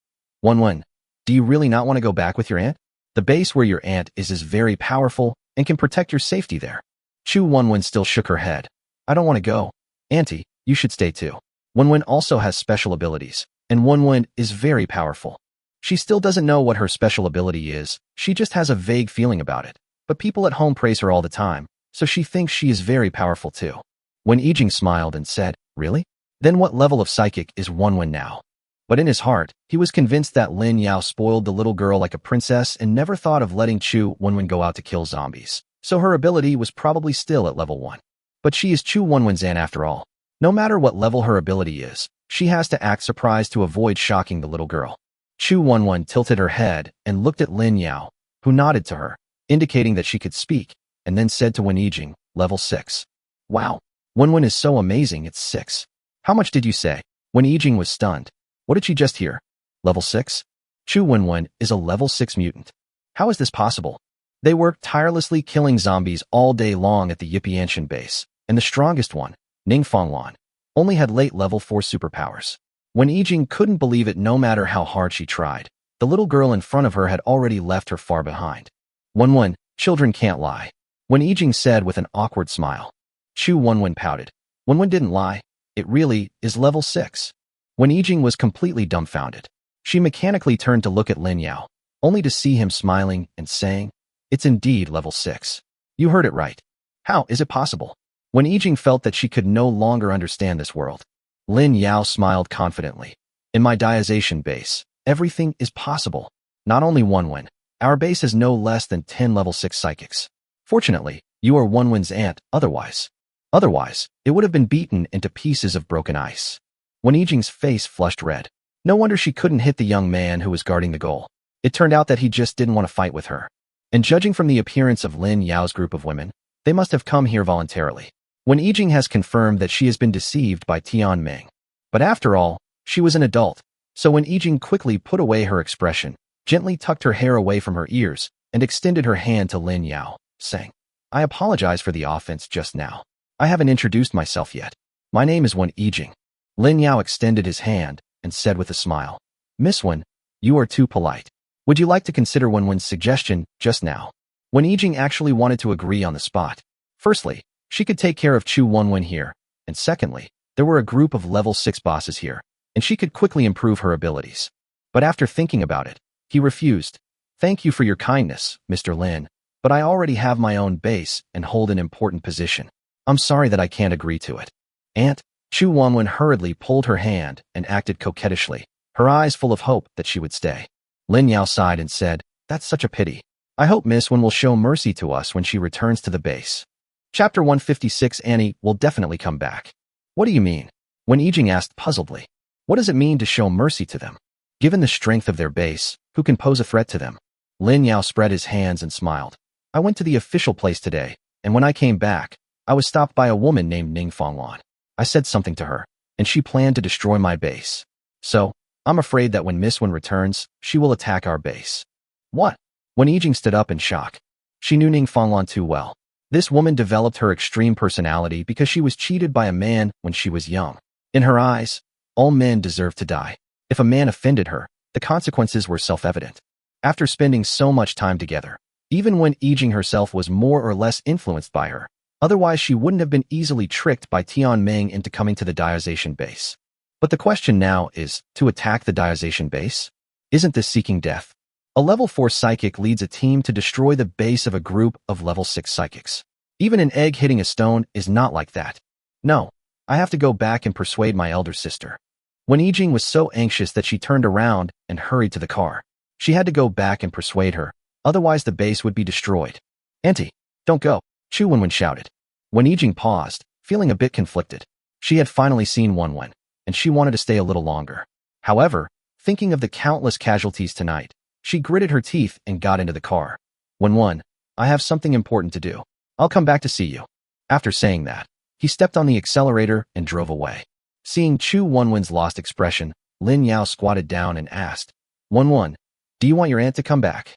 Wenwen, do you really not want to go back with your aunt? The base where your aunt is very powerful and can protect your safety there. Chu Wenwen still shook her head. I don't want to go. Auntie, you should stay too. Wenwen also has special abilities, and Wenwen is very powerful. She still doesn't know what her special ability is, she just has a vague feeling about it. But people at home praise her all the time, so she thinks she is very powerful too. Wen Yijing smiled and said, Really? Then what level of psychic is Wenwen now? But in his heart, he was convinced that Lin Yao spoiled the little girl like a princess and never thought of letting Chu Wenwen go out to kill zombies. So her ability was probably still at level 1. But she is Chu Wenwen's aunt after all. No matter what level her ability is, she has to act surprised to avoid shocking the little girl. Chu Wenwen tilted her head and looked at Lin Yao, who nodded to her, indicating that she could speak, and then said to Wen Yijing, level 6. Wow, Wenwen is so amazing, it's 6. How much did you say? Wen Yijing was stunned. What did she just hear? Level 6? Chu Wenwen is a level 6 mutant. How is this possible? They worked tirelessly killing zombies all day long at the Yipianshan base, and the strongest one, Ning Fonglan, only had late level 4 superpowers. Wen Yijing couldn't believe it no matter how hard she tried. The little girl in front of her had already left her far behind. Wenwen, children can't lie. Wen Yijing said with an awkward smile. Chu Wenwen pouted. Wenwen didn't lie. It really is level 6. Wen Yijing was completely dumbfounded. She mechanically turned to look at Lin Yao, only to see him smiling and saying, "It's indeed level 6. You heard it right. How is it possible?" When Yijing felt that she could no longer understand this world, Lin Yao smiled confidently. "In my diazation base, everything is possible. Not only Wenwen, our base has no less than 10 level 6 psychics. Fortunately, you are Wenwen's aunt, otherwise, it would have been beaten into pieces of broken ice." When Yijing's face flushed red, no wonder she couldn't hit the young man who was guarding the goal. It turned out that he just didn't want to fight with her. And judging from the appearance of Lin Yao's group of women, they must have come here voluntarily. When Yijing has confirmed that she has been deceived by Tian Ming. But after all, she was an adult, so when Yijing quickly put away her expression, gently tucked her hair away from her ears, and extended her hand to Lin Yao, saying, "I apologize for the offense just now. I haven't introduced myself yet. My name is Wen Yijing." Lin Yao extended his hand and said with a smile, "Miss Wen, you are too polite. Would you like to consider Wenwen's suggestion just now?" When Yijing actually wanted to agree on the spot. Firstly, she could take care of Chu Wenwen here, and secondly, there were a group of level 6 bosses here, and she could quickly improve her abilities. But after thinking about it, he refused. "Thank you for your kindness, Mr. Lin, but I already have my own base and hold an important position. I'm sorry that I can't agree to it." Aunt, Chu Wenwen hurriedly pulled her hand and acted coquettishly, her eyes full of hope that she would stay. Lin Yao sighed and said, "That's such a pity. I hope Miss Wen will show mercy to us when she returns to the base." Chapter 156. Annie will definitely come back. "What do you mean?" When Yijing asked puzzledly. "What does it mean to show mercy to them? Given the strength of their base, who can pose a threat to them?" Lin Yao spread his hands and smiled. "I went to the official place today, and when I came back, I was stopped by a woman named Ning Fanglan. I said something to her, and she planned to destroy my base. So, I'm afraid that when Miss Wen returns, she will attack our base." "What?" When Yijing stood up in shock. She knew Ning Fanglan too well. This woman developed her extreme personality because she was cheated by a man when she was young. In her eyes, all men deserved to die. If a man offended her, the consequences were self-evident. After spending so much time together, even when Yijing herself was more or less influenced by her, otherwise she wouldn't have been easily tricked by Tian Ming into coming to the diazation base. But the question now is, to attack the diazation base? Isn't this seeking death? A level 4 psychic leads a team to destroy the base of a group of level 6 psychics. Even an egg hitting a stone is not like that. No, I have to go back and persuade my elder sister. When Yijing was so anxious that she turned around and hurried to the car. She had to go back and persuade her, otherwise the base would be destroyed. "Auntie, don't go," Chu Wenwen shouted. When Yijing paused, feeling a bit conflicted. She had finally seen Wenwen, and she wanted to stay a little longer. However, thinking of the countless casualties tonight, she gritted her teeth and got into the car. "Wenwen, I have something important to do. I'll come back to see you." After saying that, he stepped on the accelerator and drove away. Seeing Chu Wenwen's lost expression, Lin Yao squatted down and asked, "Wenwen, do you want your aunt to come back?"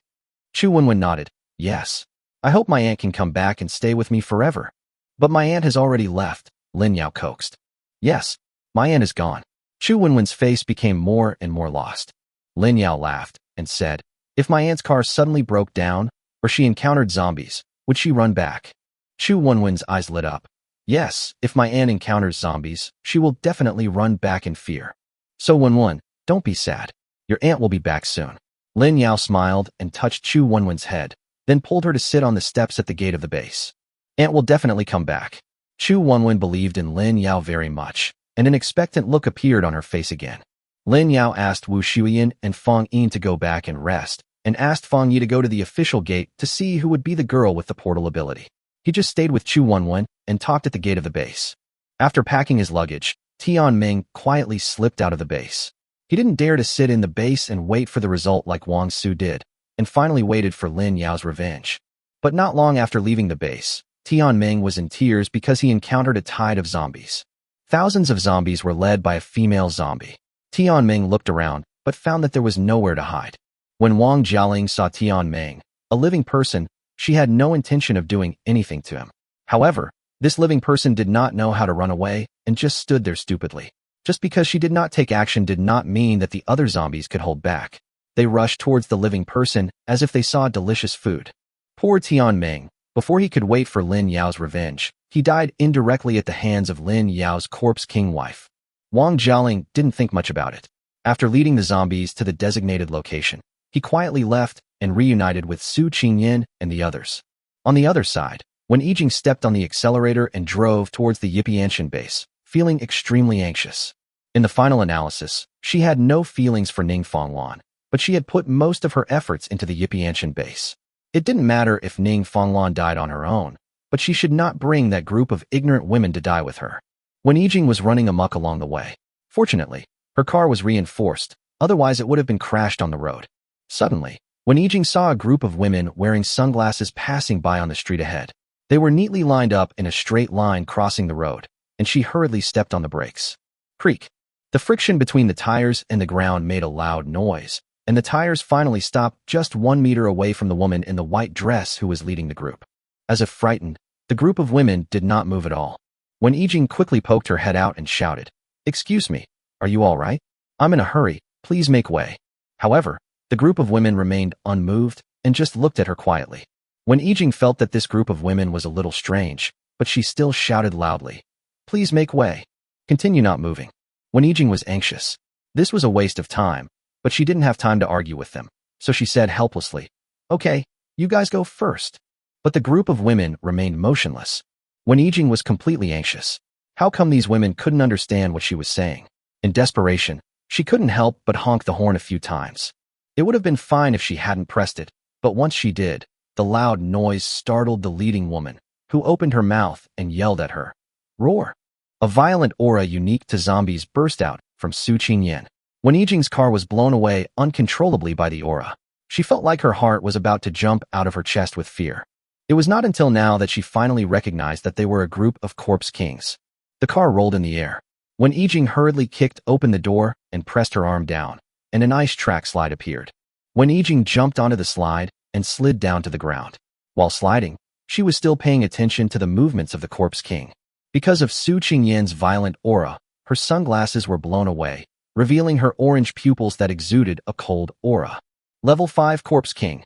Chu Wenwen nodded. "Yes. I hope my aunt can come back and stay with me forever." "But my aunt has already left," Lin Yao coaxed. "Yes, my aunt is gone." Chu Wenwen's face became more and more lost. Lin Yao laughed and said, "If my aunt's car suddenly broke down, or she encountered zombies, would she run back?" Chu Wenwen's eyes lit up. "Yes, if my aunt encounters zombies, she will definitely run back in fear. So Wenwen, don't be sad. Your aunt will be back soon." Lin Yao smiled and touched Chu Wenwen's head, then pulled her to sit on the steps at the gate of the base. "Aunt will definitely come back." Chu Wenwen believed in Lin Yao very much, and an expectant look appeared on her face again. Lin Yao asked Wu Shuyan and Fang Yin to go back and rest, and asked Fang Yi to go to the official gate to see who would be the girl with the portal ability. He just stayed with Chu Wenwen and talked at the gate of the base. After packing his luggage, Tian Ming quietly slipped out of the base. He didn't dare to sit in the base and wait for the result like Wang Su did, and finally waited for Lin Yao's revenge. But not long after leaving the base, Tian Ming was in tears because he encountered a tide of zombies. Thousands of zombies were led by a female zombie. Tian Ming looked around, but found that there was nowhere to hide. When Wang Jialing saw Tian Ming, a living person, she had no intention of doing anything to him. However, this living person did not know how to run away and just stood there stupidly. Just because she did not take action did not mean that the other zombies could hold back. They rushed towards the living person as if they saw delicious food. Poor Tian Ming, before he could wait for Lin Yao's revenge, he died indirectly at the hands of Lin Yao's corpse king wife. Wang Jialing didn't think much about it. After leading the zombies to the designated location, he quietly left and reunited with Su Qingyan and the others. On the other side, Wen Yijing stepped on the accelerator and drove towards the Yipianshan base, feeling extremely anxious. In the final analysis, she had no feelings for Ning Fonglan, but she had put most of her efforts into the Yipianshan base. It didn't matter if Ning Fonglan died on her own, but she should not bring that group of ignorant women to die with her. Wen Yijing was running amok along the way. Fortunately, her car was reinforced, otherwise it would have been crashed on the road. Suddenly, Wen Yijing saw a group of women wearing sunglasses passing by on the street ahead. They were neatly lined up in a straight line crossing the road, and she hurriedly stepped on the brakes. Creak. The friction between the tires and the ground made a loud noise, and the tires finally stopped just 1 meter away from the woman in the white dress who was leading the group. As if frightened, the group of women did not move at all. Wen Yijing quickly poked her head out and shouted, "Excuse me, are you all right? I'm in a hurry, please make way." However, the group of women remained unmoved and just looked at her quietly. Wen Yijing felt that this group of women was a little strange, but she still shouted loudly, "Please make way. Continue not moving." Wen Yijing was anxious. This was a waste of time, but she didn't have time to argue with them, so she said helplessly, "Okay, you guys go first." But the group of women remained motionless. Wen Yijing was completely anxious. How come these women couldn't understand what she was saying? In desperation, she couldn't help but honk the horn a few times. It would have been fine if she hadn't pressed it, but once she did, the loud noise startled the leading woman, who opened her mouth and yelled at her. Roar! A violent aura unique to zombies burst out from Su Qingyan. Wen Yijing's car was blown away uncontrollably by the aura. She felt like her heart was about to jump out of her chest with fear. It was not until now that she finally recognized that they were a group of corpse kings. The car rolled in the air. Wen Yijing hurriedly kicked open the door and pressed her arm down, and an ice track slide appeared. Wen Yijing jumped onto the slide and slid down to the ground. While sliding, she was still paying attention to the movements of the corpse king. Because of Su Qingyan's violent aura, her sunglasses were blown away, revealing her orange pupils that exuded a cold aura. Level 5 Corpse King.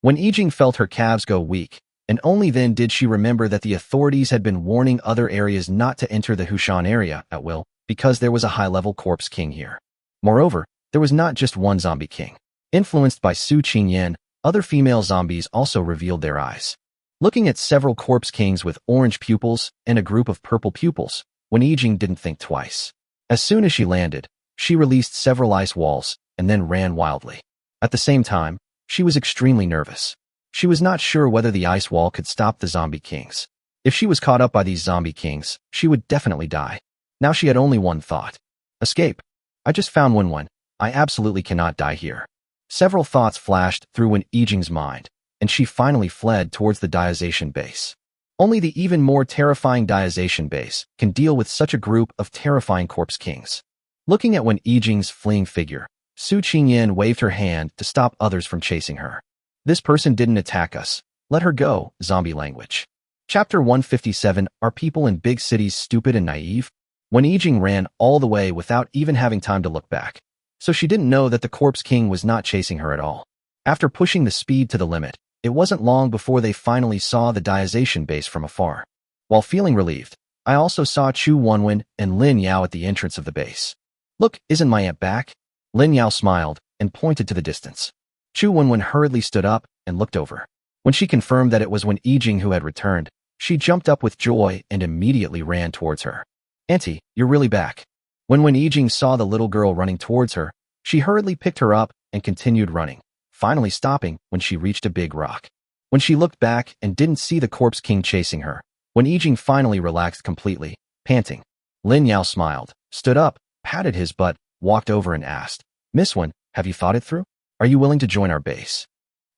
Wen Yijing felt her calves go weak, and only then did she remember that the authorities had been warning other areas not to enter the Hushan area at will, because there was a high-level Corpse King here. Moreover, there was not just one zombie king. Influenced by Su Qingyan, other female zombies also revealed their eyes. Looking at several corpse kings with orange pupils and a group of purple pupils, Wen Yijing didn't think twice. As soon as she landed, she released several ice walls and then ran wildly. At the same time, she was extremely nervous. She was not sure whether the ice wall could stop the zombie kings. If she was caught up by these zombie kings, she would definitely die. Now she had only one thought. Escape. I just found Wen. I absolutely cannot die here. Several thoughts flashed through Wen Yijing's mind, and she finally fled towards the Diazation base. Only the even more terrifying Diazation base can deal with such a group of terrifying corpse kings. Looking at Wen Yijing's fleeing figure, Su Qingyan waved her hand to stop others from chasing her. This person didn't attack us. Let her go, zombie language. Chapter 157, Are people in big cities stupid and naive? Wen Yijing ran all the way without even having time to look back, so she didn't know that the corpse king was not chasing her at all. After pushing the speed to the limit, it wasn't long before they finally saw the Diazation base from afar. While feeling relieved, I also saw Chu Wenwen and Lin Yao at the entrance of the base. Look, isn't my aunt back? Lin Yao smiled and pointed to the distance. Chu Wenwen hurriedly stood up and looked over. When she confirmed that it was Wen Yijing who had returned, she jumped up with joy and immediately ran towards her. Auntie, you're really back. When Wen Yijing saw the little girl running towards her, she hurriedly picked her up and continued running, finally stopping when she reached a big rock. When she looked back and didn't see the corpse king chasing her, Wen Yijing finally relaxed completely, panting. Lin Yao smiled, stood up, patted his butt, walked over and asked, Miss Wen, have you thought it through? Are you willing to join our base?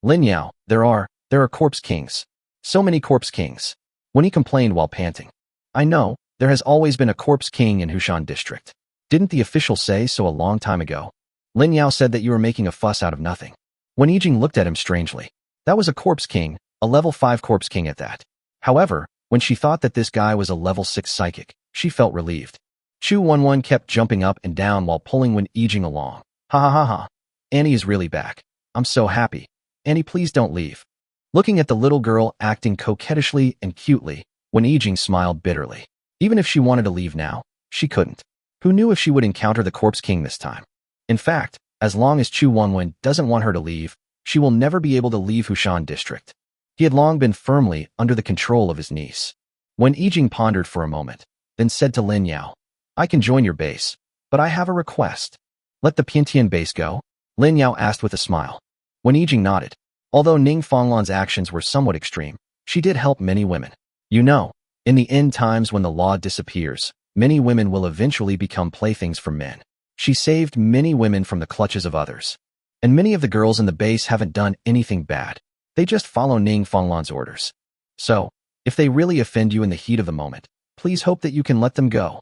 Lin Yao, there are corpse kings. So many corpse kings. When he complained while panting. I know, there has always been a corpse king in Hushan district. Didn't the official say so a long time ago? Lin Yao said that you were making a fuss out of nothing. Wen Yijing looked at him strangely. That was a corpse king, a level 5 corpse king at that. However, when she thought that this guy was a level 6 psychic, she felt relieved. Chu Wenwen kept jumping up and down while pulling Wen Yijing along. Ha ha ha ha. Annie is really back. I'm so happy. Annie, please don't leave. Looking at the little girl acting coquettishly and cutely, Wen Yijing smiled bitterly. Even if she wanted to leave now, she couldn't. Who knew if she would encounter the corpse king this time? In fact, as long as Chu Wenwen doesn't want her to leave, she will never be able to leave Hushan district. He had long been firmly under the control of his niece. When Yijing pondered for a moment, then said to Lin Yao, I can join your base, but I have a request. Let the Piantian base go? Lin Yao asked with a smile. When Yijing nodded, although Ning Fonglan's actions were somewhat extreme, she did help many women. You know, in the end times when the law disappears, many women will eventually become playthings for men. She saved many women from the clutches of others. And many of the girls in the base haven't done anything bad. They just follow Ning Fonglan's orders. So, if they really offend you in the heat of the moment, please hope that you can let them go.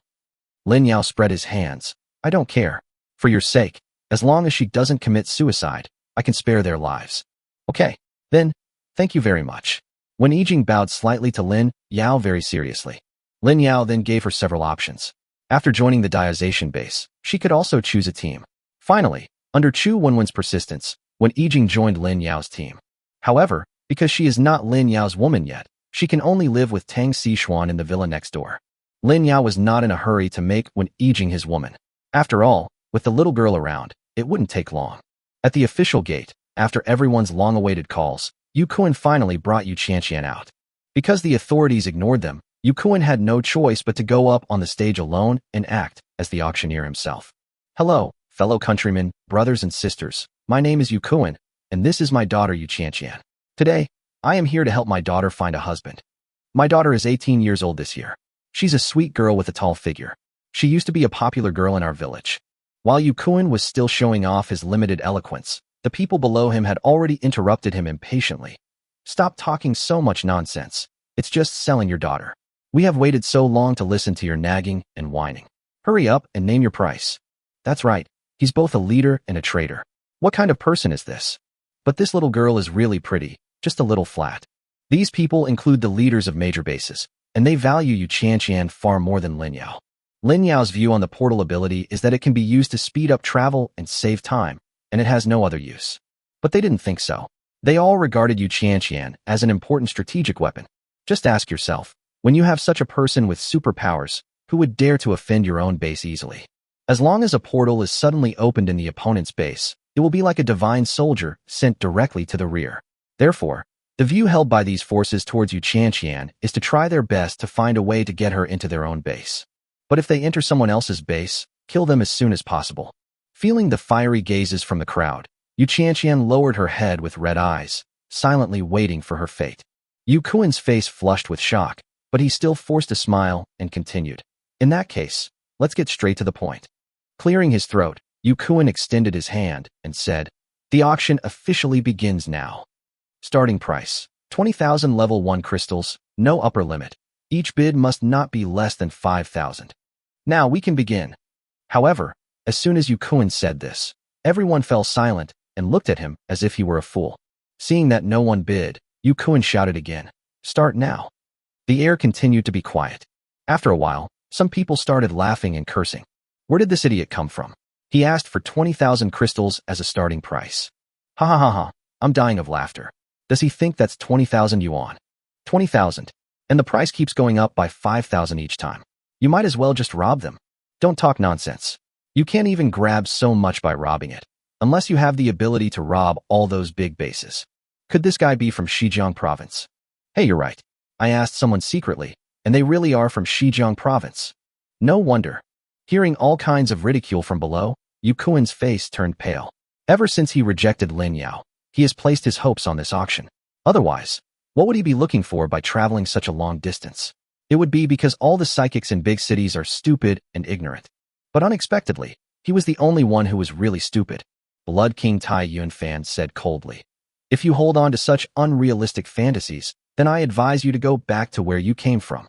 Lin Yao spread his hands. I don't care. For your sake, as long as she doesn't commit suicide, I can spare their lives. Okay, then, thank you very much. When Yijing bowed slightly to Lin Yao very seriously, Lin Yao then gave her several options. After joining the Diazation base, she could also choose a team. Finally, under Chu Wenwen's persistence, when Yijing joined Lin Yao's team. However, because she is not Lin Yao's woman yet, she can only live with Tang Xishuan in the villa next door. Lin Yao was not in a hurry to make Wen Yijing his woman. After all, with the little girl around, it wouldn't take long. At the official gate, after everyone's long-awaited calls, Yu Kuan finally brought Yu Qianqian out. Because the authorities ignored them, Yu Kuan had no choice but to go up on the stage alone and act as the auctioneer himself. Hello, fellow countrymen, brothers and sisters. My name is Yu Kuan, and this is my daughter Yu Qianqian. Today, I am here to help my daughter find a husband. My daughter is 18 years old this year. She's a sweet girl with a tall figure. She used to be a popular girl in our village. While Yu Kuan was still showing off his limited eloquence, the people below him had already interrupted him impatiently. Stop talking so much nonsense. It's just selling your daughter. We have waited so long to listen to your nagging and whining. Hurry up and name your price. That's right. He's both a leader and a traitor. What kind of person is this? But this little girl is really pretty, just a little flat. These people include the leaders of major bases, and they value Yu Qianqian far more than Lin Yao. Lin Yao's view on the portal ability is that it can be used to speed up travel and save time, and it has no other use. But they didn't think so. They all regarded Yu Qianqian as an important strategic weapon. Just ask yourself, when you have such a person with superpowers, who would dare to offend your own base easily? As long as a portal is suddenly opened in the opponent's base, it will be like a divine soldier sent directly to the rear. Therefore, the view held by these forces towards Yu Qianqian is to try their best to find a way to get her into their own base. But if they enter someone else's base, kill them as soon as possible. Feeling the fiery gazes from the crowd, Yu Qianqian lowered her head with red eyes, silently waiting for her fate. Yu Kuan's face flushed with shock, but he still forced a smile and continued. In that case, let's get straight to the point. Clearing his throat, Yu Kuan extended his hand and said, the auction officially begins now. Starting price, 20,000 level 1 crystals, no upper limit. Each bid must not be less than 5,000. Now we can begin. However, as soon as Yu Kuan said this, everyone fell silent and looked at him as if he were a fool. Seeing that no one bid, Yu Kuan shouted again, start now. The air continued to be quiet. After a while, some people started laughing and cursing. Where did this idiot come from? He asked for 20,000 crystals as a starting price. Ha ha ha ha, I'm dying of laughter. Does he think that's 20,000 yuan? 20,000. And the price keeps going up by 5,000 each time. You might as well just rob them. Don't talk nonsense. You can't even grab so much by robbing it, unless you have the ability to rob all those big bases. Could this guy be from Xizang province? Hey, you're right. I asked someone secretly, and they really are from Xizang province. No wonder. Hearing all kinds of ridicule from below, Yu Kuan's face turned pale. Ever since he rejected Lin Yao, he has placed his hopes on this auction. Otherwise, what would he be looking for by traveling such a long distance? It would be because all the psychics in big cities are stupid and ignorant. But unexpectedly, he was the only one who was really stupid. Blood King Tai Yunfan said coldly. If you hold on to such unrealistic fantasies, then I advise you to go back to where you came from.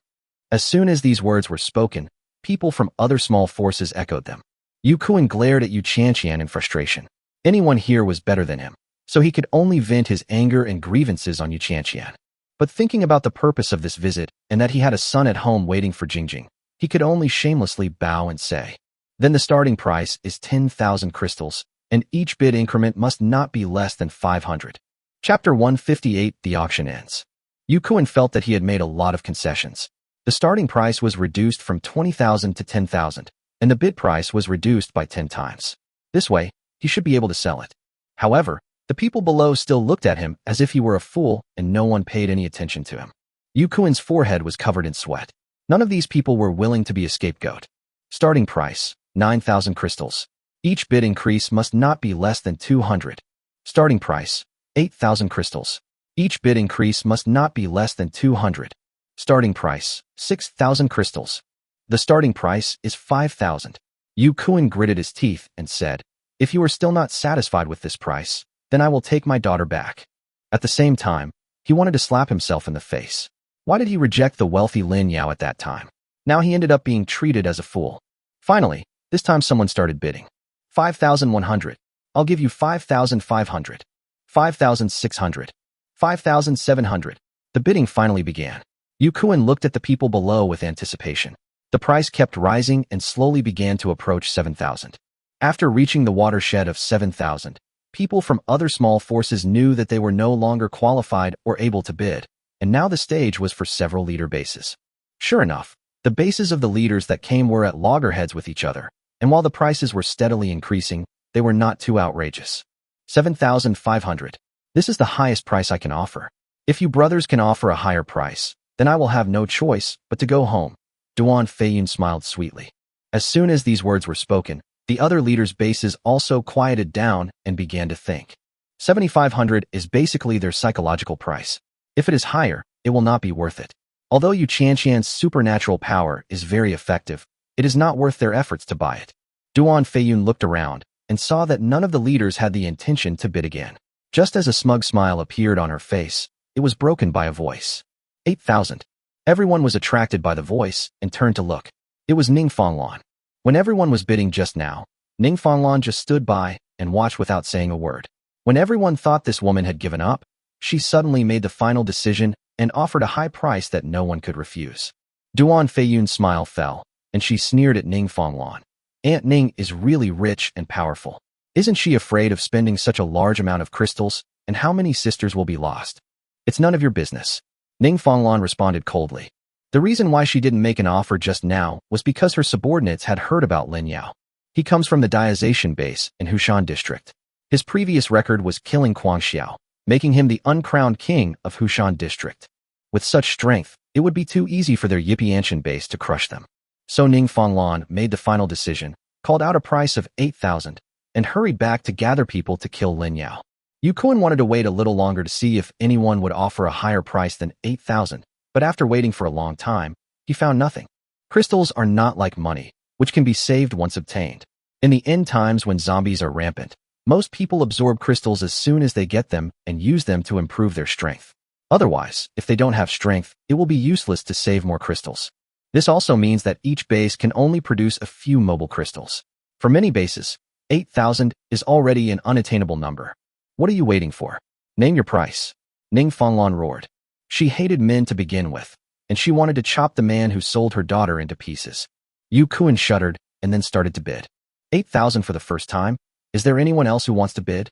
As soon as these words were spoken, people from other small forces echoed them. Yu Kuan glared at Yu Qianqian in frustration. Anyone here was better than him, so he could only vent his anger and grievances on Yu Qianqian. But thinking about the purpose of this visit and that he had a son at home waiting for Jingjing, he could only shamelessly bow and say, then the starting price is 10,000 crystals, and each bid increment must not be less than 500. Chapter 158, The Auction Ends. Yu Kuan felt that he had made a lot of concessions. The starting price was reduced from 20,000 to 10,000, and the bid price was reduced by 10 times. This way, he should be able to sell it. However, the people below still looked at him as if he were a fool and no one paid any attention to him. Yukuin's forehead was covered in sweat. None of these people were willing to be a scapegoat. Starting price, 9,000 crystals. Each bid increase must not be less than 200. Starting price, 8,000 crystals. Each bid increase must not be less than 200. Starting price, 6,000 crystals. The starting price is 5,000. Yukuin gritted his teeth and said, "If you are still not satisfied with this price, then I will take my daughter back." At the same time, he wanted to slap himself in the face. Why did he reject the wealthy Lin Yao at that time? Now he ended up being treated as a fool. Finally, this time someone started bidding. 5,100. I'll give you 5,500. 5,600. 5,700. The bidding finally began. Yukuin looked at the people below with anticipation. The price kept rising and slowly began to approach 7,000. After reaching the watershed of 7,000, people from other small forces knew that they were no longer qualified or able to bid, and now the stage was for several leader bases. Sure enough, the bases of the leaders that came were at loggerheads with each other, and while the prices were steadily increasing, they were not too outrageous. 7,500. This is the highest price I can offer. If you brothers can offer a higher price, then I will have no choice but to go home. Duan Feiyun smiled sweetly. As soon as these words were spoken, the other leaders' bases also quieted down and began to think. 7,500 is basically their psychological price. If it is higher, it will not be worth it. Although Yu Qianqian's supernatural power is very effective, it is not worth their efforts to buy it. Duan Feiyun looked around and saw that none of the leaders had the intention to bid again. Just as a smug smile appeared on her face, it was broken by a voice. 8,000. Everyone was attracted by the voice and turned to look. It was Ning Fanglan. When everyone was bidding just now, Ning Fanglan just stood by and watched without saying a word. When everyone thought this woman had given up, she suddenly made the final decision and offered a high price that no one could refuse. Duan Feiyun's smile fell, and she sneered at Ning Fanglan. Aunt Ning is really rich and powerful. Isn't she afraid of spending such a large amount of crystals, and how many sisters will be lost? It's none of your business. Ning Fanglan responded coldly. The reason why she didn't make an offer just now was because her subordinates had heard about Lin Yao. He comes from the Diazation base in Hushan district. His previous record was killing Quang Xiao, making him the uncrowned king of Hushan district. With such strength, it would be too easy for their Yipianshan base to crush them. So Ning Fanglan made the final decision, called out a price of 8,000, and hurried back to gather people to kill Lin Yao. Yukuin wanted to wait a little longer to see if anyone would offer a higher price than 8,000, but after waiting for a long time, he found nothing. Crystals are not like money, which can be saved once obtained. In the end times when zombies are rampant, most people absorb crystals as soon as they get them and use them to improve their strength. Otherwise, if they don't have strength, it will be useless to save more crystals. This also means that each base can only produce a few mobile crystals. For many bases, 8,000 is already an unattainable number. What are you waiting for? Name your price. Ning Fanglan roared. She hated men to begin with, and she wanted to chop the man who sold her daughter into pieces. Yukuin shuddered and then started to bid. 8,000 for the first time? Is there anyone else who wants to bid?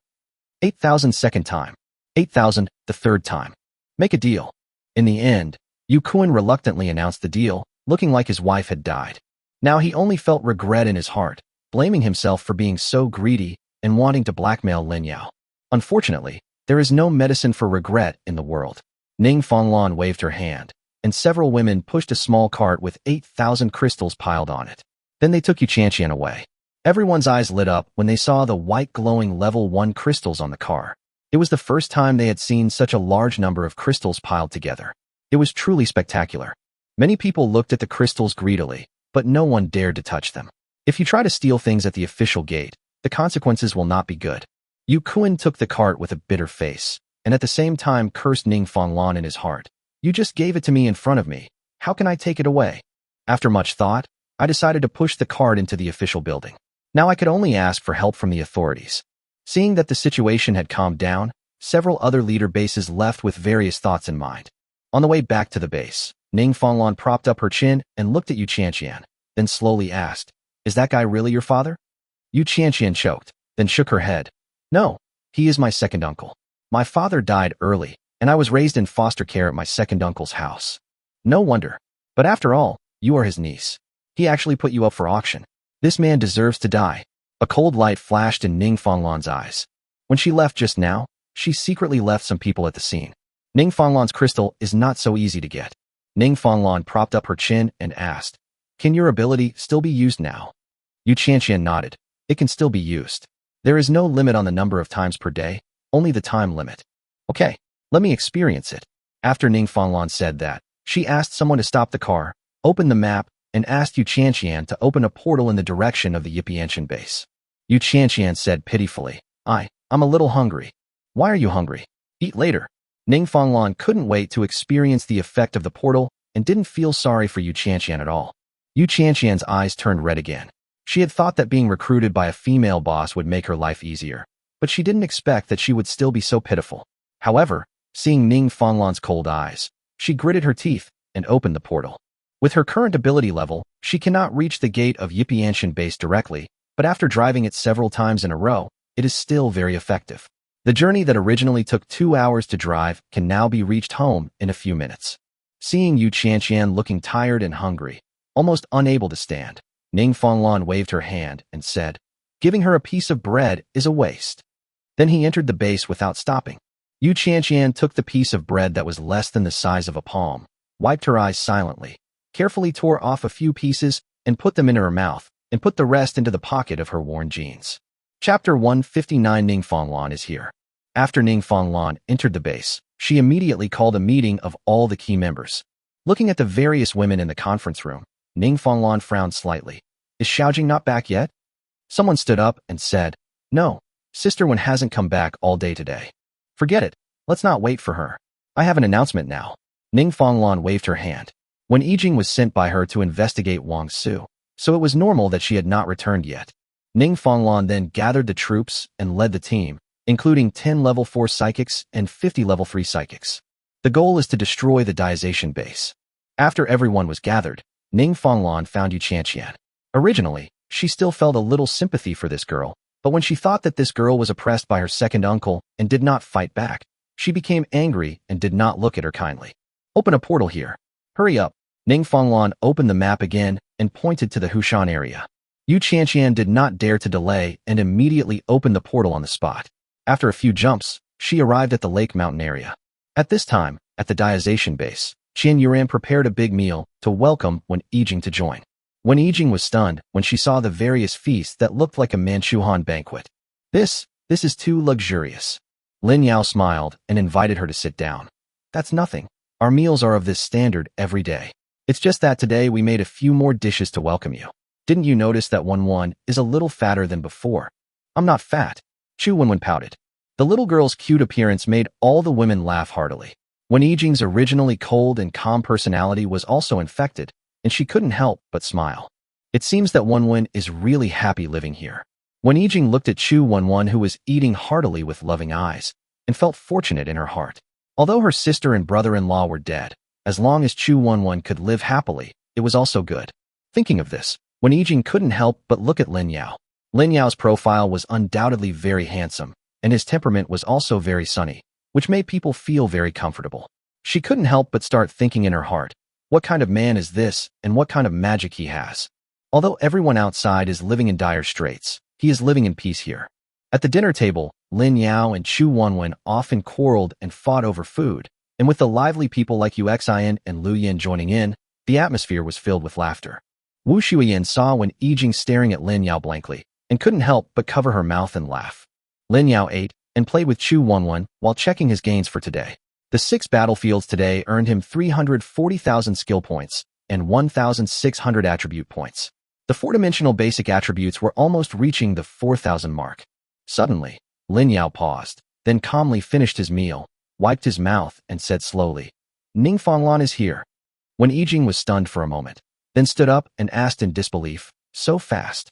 8,000 second time. 8,000 the third time. Make a deal. In the end, Yukuin reluctantly announced the deal, looking like his wife had died. Now he only felt regret in his heart, blaming himself for being so greedy and wanting to blackmail Lin Yao. Unfortunately, there is no medicine for regret in the world. Ning Fanglan waved her hand, and several women pushed a small cart with 8,000 crystals piled on it. Then they took Yu Qianqian away. Everyone's eyes lit up when they saw the white glowing level 1 crystals on the car. It was the first time they had seen such a large number of crystals piled together. It was truly spectacular. Many people looked at the crystals greedily, but no one dared to touch them. If you try to steal things at the official gate, the consequences will not be good. Yukuin took the cart with a bitter face, and at the same time cursed Ning Fanglan in his heart. You just gave it to me in front of me. How can I take it away? After much thought, I decided to push the cart into the official building. Now I could only ask for help from the authorities. Seeing that the situation had calmed down, several other leader bases left with various thoughts in mind. On the way back to the base, Ning Fanglan propped up her chin and looked at Yu Qianqian, then slowly asked, "Is that guy really your father?" Yu Qianqian choked, then shook her head. "No, he is my second uncle. My father died early, and I was raised in foster care at my second uncle's house. No wonder. But after all, you are his niece. He actually put you up for auction. This man deserves to die." A cold light flashed in Ning Fonglan's eyes. When she left just now, she secretly left some people at the scene. Ning Fonglan's crystal is not so easy to get. Ning Fonglan propped up her chin and asked, "Can your ability still be used now?" Yu Qianqian nodded. "It can still be used. There is no limit on the number of times per day, only the time limit." "Okay, let me experience it." After Ning Fonglan said that, she asked someone to stop the car, opened the map, and asked Yu Qianqian to open a portal in the direction of the Yipianshan base. Yu Qianqian said pitifully, I'm a little hungry." "Why are you hungry? Eat later." Ning Fonglan couldn't wait to experience the effect of the portal and didn't feel sorry for Yu Qianqian at all. Yu Qianqian's eyes turned red again. She had thought that being recruited by a female boss would make her life easier, but she didn't expect that she would still be so pitiful. However, seeing Ning Fonglan's cold eyes, she gritted her teeth and opened the portal. With her current ability level, she cannot reach the gate of Yipianshan base directly, but after driving it several times in a row, it is still very effective. The journey that originally took 2 hours to drive can now be reached home in a few minutes. Seeing Yu Qianqian looking tired and hungry, almost unable to stand, Ning Fonglan waved her hand and said, "Giving her a piece of bread is a waste." Then he entered the base without stopping. Yu Qianqian took the piece of bread that was less than the size of a palm, wiped her eyes silently, carefully tore off a few pieces and put them into her mouth, and put the rest into the pocket of her worn jeans. Chapter 159 Ning Fonglan is here. After Ning Fonglan entered the base, she immediately called a meeting of all the key members. Looking at the various women in the conference room, Ning Fonglan frowned slightly. "Is Xiaojing not back yet?" Someone stood up and said, "No, Sister Wen hasn't come back all day today." "Forget it. Let's not wait for her. I have an announcement now." Ning Fonglan waved her hand. Wen Yijing was sent by her to investigate Wang Su, so it was normal that she had not returned yet. Ning Fonglan then gathered the troops and led the team, including 10 level 4 psychics and 50 level 3 psychics. The goal is to destroy the Diazation base. After everyone was gathered, Ning Fonglan found Yu Qianqian. Originally, she still felt a little sympathy for this girl, but when she thought that this girl was oppressed by her second uncle and did not fight back, she became angry and did not look at her kindly. "Open a portal here. Hurry up." Ning Fonglan opened the map again and pointed to the Hushan area. Yu Qianqian did not dare to delay and immediately opened the portal on the spot. After a few jumps, she arrived at the Lake Mountain area. At this time, at the Diazation base, Qian Yuran prepared a big meal to welcome Wen Yijing to join. Wen Yijing was stunned when she saw the various feasts that looked like a Manchuhan banquet. This is too luxurious." Lin Yao smiled and invited her to sit down. "That's nothing. Our meals are of this standard every day. It's just that today we made a few more dishes to welcome you. Didn't you notice that Wen is a little fatter than before?" "I'm not fat." Chu Wenwen pouted. The little girl's cute appearance made all the women laugh heartily. Wen Yijing's originally cold and calm personality was also infected, and she couldn't help but smile. It seems that Wenwen is really happy living here. Wen Yijing looked at Chu Wenwen, who was eating heartily with loving eyes, and felt fortunate in her heart. Although her sister and brother-in-law were dead, as long as Chu Wenwen could live happily, it was also good. Thinking of this, Wen Yijing couldn't help but look at Lin Yao. Lin Yao's profile was undoubtedly very handsome, and his temperament was also very sunny, which made people feel very comfortable. She couldn't help but start thinking in her heart, what kind of man is this and what kind of magic he has? Although everyone outside is living in dire straits, he is living in peace here. At the dinner table, Lin Yao and Chu Wenwen often quarreled and fought over food, and with the lively people like Yu Xian and Lu Yin joining in, the atmosphere was filled with laughter. Wu Shuiyan saw Wen Yijing staring at Lin Yao blankly, and couldn't help but cover her mouth and laugh. Lin Yao ate and played with Chu Wenwen while checking his gains for today. The 6 battlefields today earned him 340,000 skill points and 1,600 attribute points. The 4-dimensional basic attributes were almost reaching the 4,000 mark. Suddenly, Lin Yao paused, then calmly finished his meal, wiped his mouth, and said slowly, "Ning Fonglan is here." Wen Yijing was stunned for a moment, then stood up and asked in disbelief, "So fast?"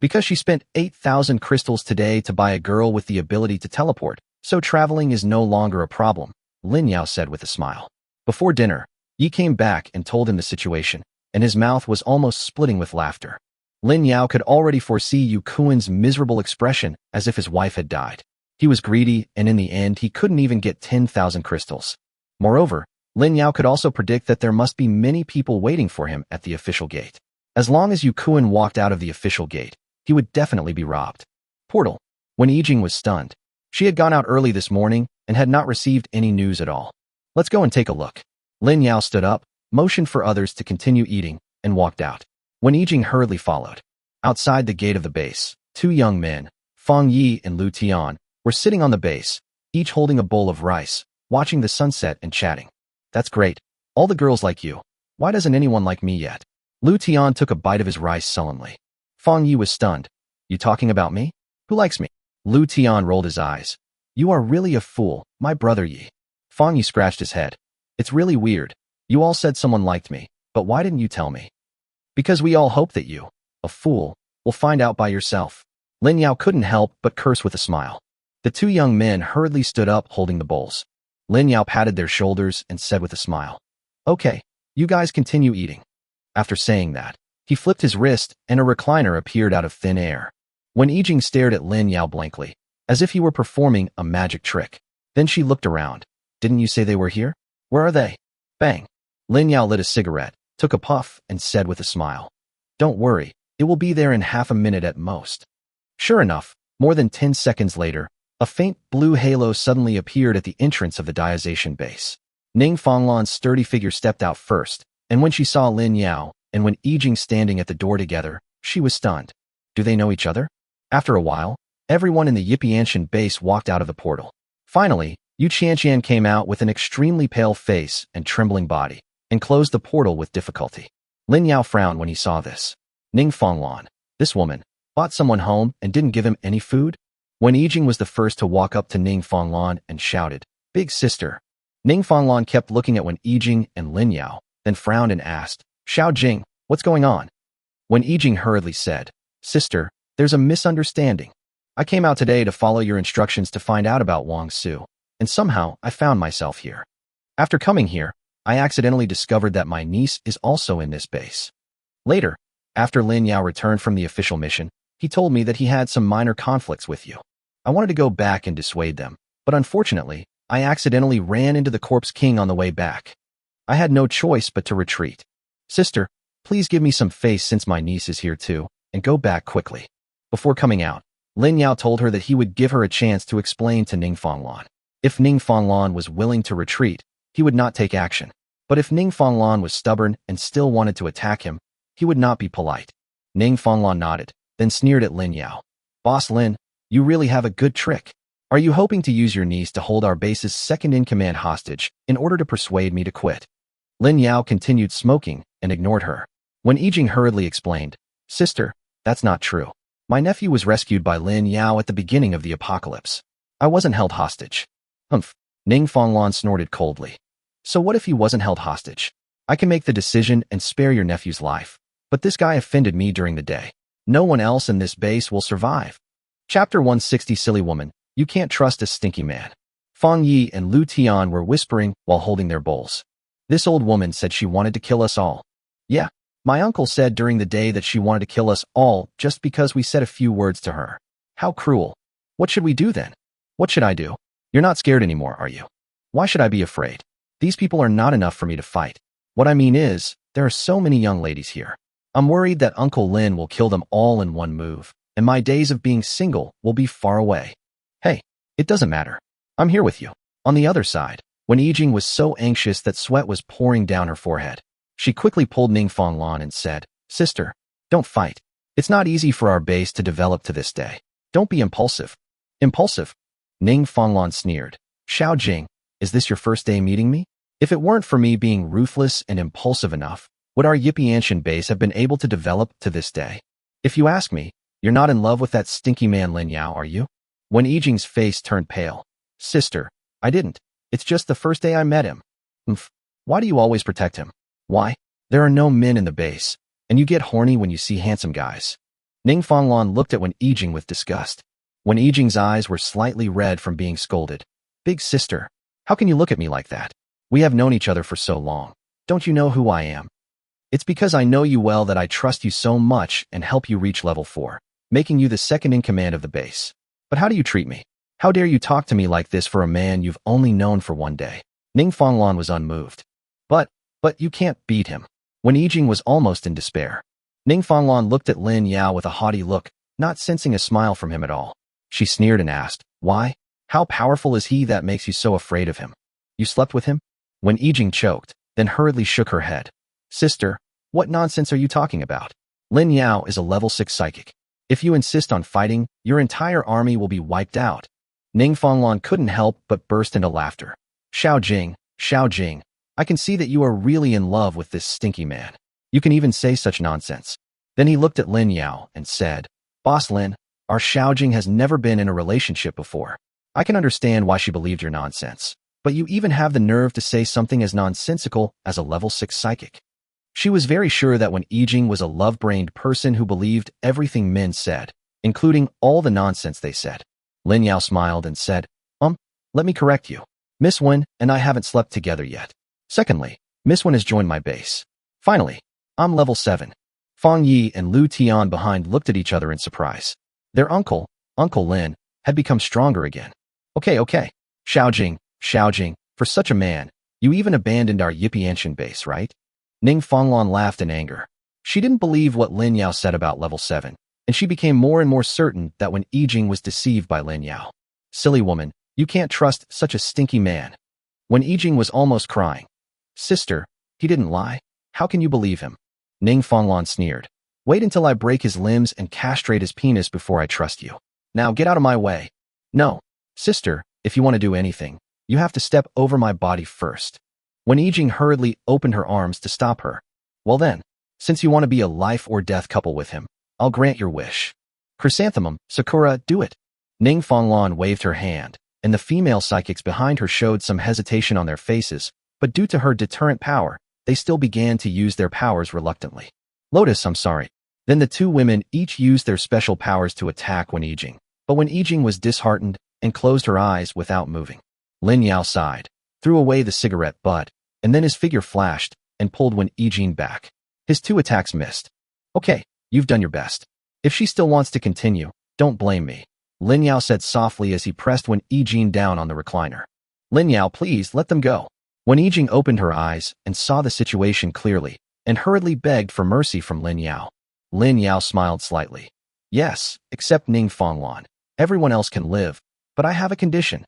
"Because she spent 8,000 crystals today to buy a girl with the ability to teleport, so traveling is no longer a problem," Lin Yao said with a smile. Before dinner, Yi came back and told him the situation, and his mouth was almost splitting with laughter. Lin Yao could already foresee Yu Kuen's miserable expression as if his wife had died. He was greedy, and in the end he couldn't even get 10,000 crystals. Moreover, Lin Yao could also predict that there must be many people waiting for him at the official gate. As long as Yu Kuen walked out of the official gate, he would definitely be robbed. Portal. When Yijing was stunned. She had gone out early this morning and had not received any news at all. Let's go and take a look. Lin Yao stood up, motioned for others to continue eating, and walked out. When Yijing hurriedly followed. Outside the gate of the base, two young men, Feng Yi and Lu Tian, were sitting on the base, each holding a bowl of rice, watching the sunset and chatting. That's great. All the girls like you. Why doesn't anyone like me yet? Lu Tian took a bite of his rice sullenly. Feng Yi was stunned. You talking about me? Who likes me? Lu Tian rolled his eyes. You are really a fool, my brother Yi. Feng Yi scratched his head. It's really weird. You all said someone liked me, but why didn't you tell me? Because we all hope that you, a fool, will find out by yourself. Lin Yao couldn't help but curse with a smile. The two young men hurriedly stood up holding the bowls. Lin Yao patted their shoulders and said with a smile, Okay, you guys continue eating. After saying that, he flipped his wrist and a recliner appeared out of thin air. When Yijing stared at Lin Yao blankly, as if he were performing a magic trick. Then she looked around. Didn't you say they were here? Where are they? Bang. Lin Yao lit a cigarette, took a puff, and said with a smile, Don't worry, it will be there in half a minute at most. Sure enough, more than 10 seconds later, a faint blue halo suddenly appeared at the entrance of the Diazation base. Ning Fanglan's sturdy figure stepped out first, and when she saw Lin Yao and when Yijing standing at the door together, she was stunned. Do they know each other? After a while, everyone in the Yipianshan base walked out of the portal. Finally, Yu Qianqian came out with an extremely pale face and trembling body, and closed the portal with difficulty. Lin Yao frowned when he saw this. Ning Fanglan, this woman, brought someone home and didn't give him any food? When Yijing was the first to walk up to Ning Fanglan and shouted, Big sister. Ning Fanglan kept looking at Wen Yijing and Lin Yao, then frowned and asked, Xiao Jing, what's going on? When Yijing hurriedly said, Sister, there's a misunderstanding. I came out today to follow your instructions to find out about Wang Su, and somehow I found myself here. After coming here, I accidentally discovered that my niece is also in this base. Later, after Lin Yao returned from the official mission, he told me that he had some minor conflicts with you. I wanted to go back and dissuade them, but unfortunately, I accidentally ran into the Corpse King on the way back. I had no choice but to retreat. Sister, please give me some face since my niece is here too, and go back quickly. Before coming out, Lin Yao told her that he would give her a chance to explain to Ning Fanglan. If Ning Fanglan was willing to retreat, he would not take action. But if Ning Fanglan was stubborn and still wanted to attack him, he would not be polite. Ning Fanglan nodded, then sneered at Lin Yao. Boss Lin, you really have a good trick. Are you hoping to use your niece to hold our base's second-in-command hostage in order to persuade me to quit? Lin Yao continued smoking and ignored her. When Yijing hurriedly explained, Sister, that's not true. My nephew was rescued by Lin Yao at the beginning of the apocalypse. I wasn't held hostage. Humph. Ning Fanglan snorted coldly. So what if he wasn't held hostage? I can make the decision and spare your nephew's life. But this guy offended me during the day. No one else in this base will survive. Chapter 160 Silly Woman, you can't trust a stinky man. Feng Yi and Lu Tian were whispering while holding their bowls. This old woman said she wanted to kill us all. Yeah, my uncle said during the day that she wanted to kill us all just because we said a few words to her. How cruel. What should we do then? What should I do? You're not scared anymore, are you? Why should I be afraid? These people are not enough for me to fight. What I mean is, there are so many young ladies here. I'm worried that Uncle Lin will kill them all in one move, and my days of being single will be far away. Hey, it doesn't matter. I'm here with you. On the other side, when Yijing was so anxious that sweat was pouring down her forehead, she quickly pulled Ning Fanglan and said, Sister, don't fight. It's not easy for our base to develop to this day. Don't be impulsive. Impulsive? Ning Fanglan sneered. Xiao Jing, is this your first day meeting me? If it weren't for me being ruthless and impulsive enough, would our Yipianshan base have been able to develop to this day? If you ask me, you're not in love with that stinky man Lin Yao, are you? When Yijing's face turned pale. Sister, I didn't. It's just the first day I met him. Why do you always protect him? Why? There are no men in the base, and you get horny when you see handsome guys. Ning Fanglan looked at Wen Yijing with disgust. Wen Yijing's eyes were slightly red from being scolded. Big sister, how can you look at me like that? We have known each other for so long. Don't you know who I am? It's because I know you well that I trust you so much and help you reach level 4, making you the second in command of the base. But how do you treat me? How dare you talk to me like this for a man you've only known for one day? Ning Fanglan was unmoved. But you can't beat him. When Yijing was almost in despair. Ning Fanglan looked at Lin Yao with a haughty look, not sensing a smile from him at all. She sneered and asked, "Why? How powerful is he that makes you so afraid of him? You slept with him?" Wen Yijing choked, then hurriedly shook her head. "Sister, what nonsense are you talking about? Lin Yao is a level 6 psychic. If you insist on fighting, your entire army will be wiped out." Ning Fanglan couldn't help but burst into laughter. Xiao Jing, I can see that you are really in love with this stinky man. You can even say such nonsense." Then he looked at Lin Yao and said, "Boss Lin, our Xiao Jing has never been in a relationship before. I can understand why she believed your nonsense, but you even have the nerve to say something as nonsensical as a level 6 psychic." She was very sure that Wen Yijing was a love-brained person who believed everything men said, including all the nonsense they said. Lin Yao smiled and said, Let me correct you. Miss Wen and I haven't slept together yet. Secondly, Miss Wen has joined my base. Finally, I'm level 7. Fang Yi and Lu Tian behind looked at each other in surprise. Their uncle, Uncle Lin, had become stronger again. Okay. Xiao Jing, for such a man, you even abandoned our Yipianshan base, right? Ning Fanglan laughed in anger. She didn't believe what Lin Yao said about level 7, and she became more and more certain that Wen Yijing was deceived by Lin Yao. Silly woman, you can't trust such a stinky man. Wen Yijing was almost crying. Sister, he didn't lie. How can you believe him? Ning Fanglan sneered. Wait until I break his limbs and castrate his penis before I trust you. Now get out of my way. No, sister, if you want to do anything, you have to step over my body first. Wen Yijing hurriedly opened her arms to stop her. Well then, since you want to be a life or death couple with him, I'll grant your wish. Chrysanthemum, Sakura, do it. Ning Fanglan waved her hand, and the female psychics behind her showed some hesitation on their faces, but due to her deterrent power, they still began to use their powers reluctantly. Lotus, I'm sorry. Then the two women each used their special powers to attack Wen Yijing, but Wen Yijing was disheartened and closed her eyes without moving. Lin Yao sighed, threw away the cigarette butt, and then his figure flashed and pulled Wen Yijing back. His 2 attacks missed. Okay, you've done your best. If she still wants to continue, don't blame me, Lin Yao said softly as he pressed Wen Yijing down on the recliner. Lin Yao, please let them go. Wen Yijing opened her eyes and saw the situation clearly, and hurriedly begged for mercy from Lin Yao. Lin Yao smiled slightly. Yes, except Ning Fanglan. Everyone else can live, but I have a condition.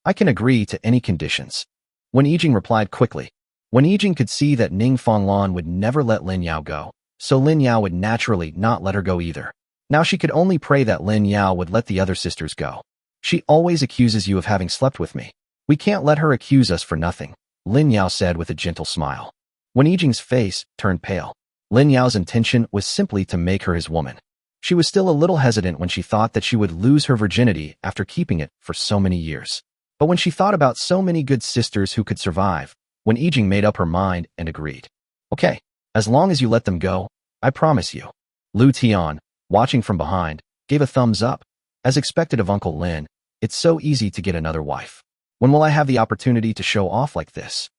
I can agree to any conditions. Wen Yijing replied quickly. Wen Yijing could see that Ning Fanglan would never let Lin Yao go, so Lin Yao would naturally not let her go either. Now she could only pray that Lin Yao would let the other sisters go. She always accuses you of having slept with me. We can't let her accuse us for nothing, Lin Yao said with a gentle smile. Wen Yijing's face turned pale. Lin Yao's intention was simply to make her his woman. She was still a little hesitant when she thought that she would lose her virginity after keeping it for so many years. But when she thought about so many good sisters who could survive, Wen Yijing made up her mind and agreed. Okay, as long as you let them go, I promise you. Lu Tian, watching from behind, gave a thumbs up. As expected of Uncle Lin, it's so easy to get another wife. When will I have the opportunity to show off like this?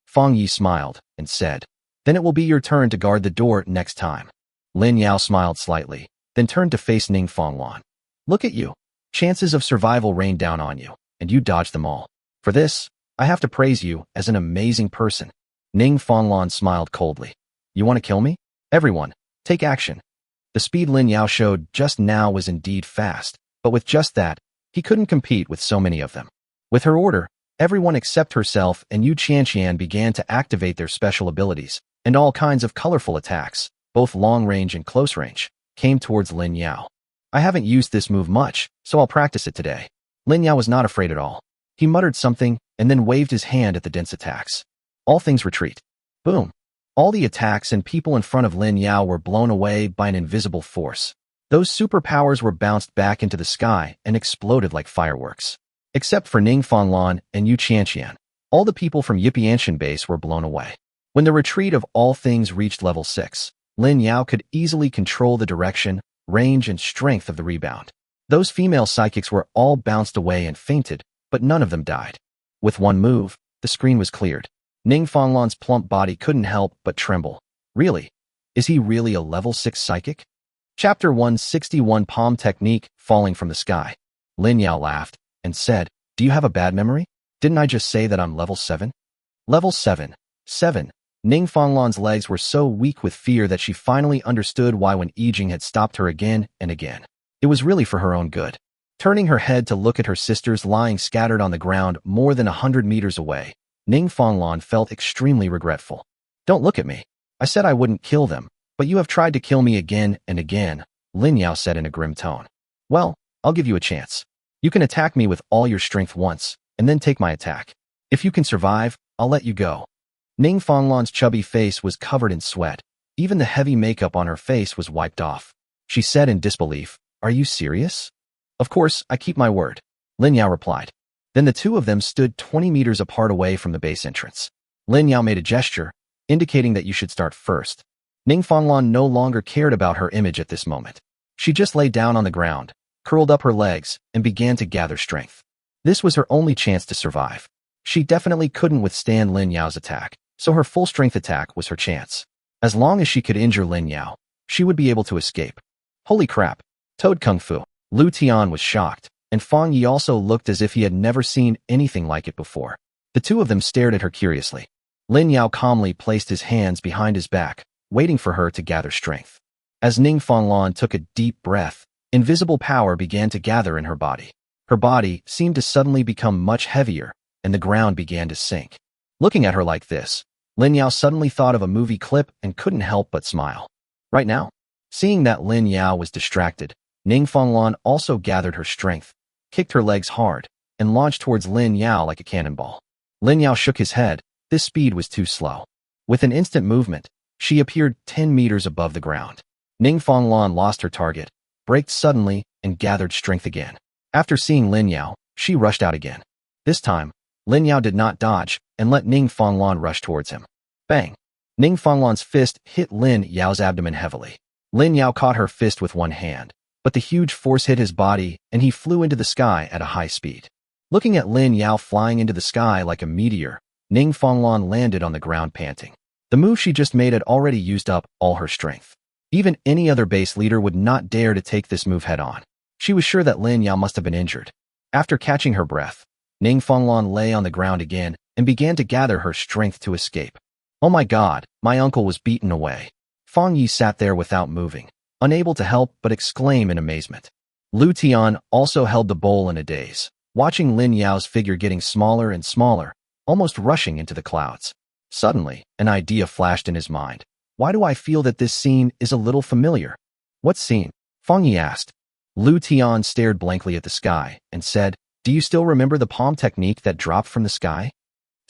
Fang Yi smiled and said, Then it will be your turn to guard the door next time. Lin Yao smiled slightly, then turned to face Ning Fanglan. Look at you. Chances of survival rain down on you, and you dodged them all. For this, I have to praise you as an amazing person. Ning Fanglan smiled coldly. You want to kill me? Everyone, take action. The speed Lin Yao showed just now was indeed fast, but with just that, he couldn't compete with so many of them. With her order, everyone except herself and Yu Qianqian began to activate their special abilities, and all kinds of colorful attacks, both long-range and close-range, came towards Lin Yao. I haven't used this move much, so I'll practice it today. Lin Yao was not afraid at all. He muttered something and then waved his hand at the dense attacks. All things retreat. Boom. All the attacks and people in front of Lin Yao were blown away by an invisible force. Those superpowers were bounced back into the sky and exploded like fireworks. Except for Ning Fanglan and Yu Qianqian, all the people from Yipianshan base were blown away. When the retreat of all things reached level 6, Lin Yao could easily control the direction, range, and strength of the rebound. Those female psychics were all bounced away and fainted, but none of them died. With one move, the screen was cleared. Ning Fanglan's plump body couldn't help but tremble. Really? Is he really a level 6 psychic? Chapter 161 Palm Technique, Falling from the Sky. Lin Yao laughed and said, Do you have a bad memory? Didn't I just say that I'm level 7? Level 7. 7. Ning Fanglan's legs were so weak with fear that she finally understood why Wen Yijing had stopped her again and again. It was really for her own good. Turning her head to look at her sisters lying scattered on the ground more than 100 meters away, Ning Fonglan felt extremely regretful. Don't look at me. I said I wouldn't kill them, but you have tried to kill me again and again, Lin Yao said in a grim tone. Well, I'll give you a chance. You can attack me with all your strength once, and then take my attack. If you can survive, I'll let you go. Ning Fonglan's chubby face was covered in sweat. Even the heavy makeup on her face was wiped off. She said in disbelief, Are you serious? Of course, I keep my word, Lin Yao replied. Then the two of them stood 20 meters apart away from the base entrance. Lin Yao made a gesture, indicating that you should start first. Ning Fonglan no longer cared about her image at this moment. She just lay down on the ground, curled up her legs, and began to gather strength. This was her only chance to survive. She definitely couldn't withstand Lin Yao's attack, so her full strength attack was her chance. As long as she could injure Lin Yao, she would be able to escape. Holy crap! Toad Kung Fu. Lu Tian was shocked, and Fang Yi also looked as if he had never seen anything like it before. The two of them stared at her curiously. Lin Yao calmly placed his hands behind his back, waiting for her to gather strength. As Ning Fonglan took a deep breath, invisible power began to gather in her body. Her body seemed to suddenly become much heavier, and the ground began to sink. Looking at her like this, Lin Yao suddenly thought of a movie clip and couldn't help but smile. Right now? Seeing that Lin Yao was distracted, Ning Fonglan also gathered her strength, kicked her legs hard, and launched towards Lin Yao like a cannonball. Lin Yao shook his head. This speed was too slow. With an instant movement, she appeared 10 meters above the ground. Ning Fonglan lost her target, braked suddenly, and gathered strength again. After seeing Lin Yao, she rushed out again. This time, Lin Yao did not dodge and let Ning Fonglan rush towards him. Bang! Ning Fonglan's fist hit Lin Yao's abdomen heavily. Lin Yao caught her fist with one hand, but the huge force hit his body and he flew into the sky at a high speed. Looking at Lin Yao flying into the sky like a meteor, Ning Fonglan landed on the ground panting. The move she just made had already used up all her strength. Even any other base leader would not dare to take this move head-on. She was sure that Lin Yao must have been injured. After catching her breath, Ning Fonglan lay on the ground again and began to gather her strength to escape. Oh my god, my uncle was beaten away. Fang Yi sat there without moving, unable to help but exclaim in amazement. Lu Tian also held the bowl in a daze, watching Lin Yao's figure getting smaller and smaller, almost rushing into the clouds. Suddenly, an idea flashed in his mind. Why do I feel that this scene is a little familiar? What scene? Fang Yi asked. Lu Tian stared blankly at the sky and said, Do you still remember the palm technique that dropped from the sky?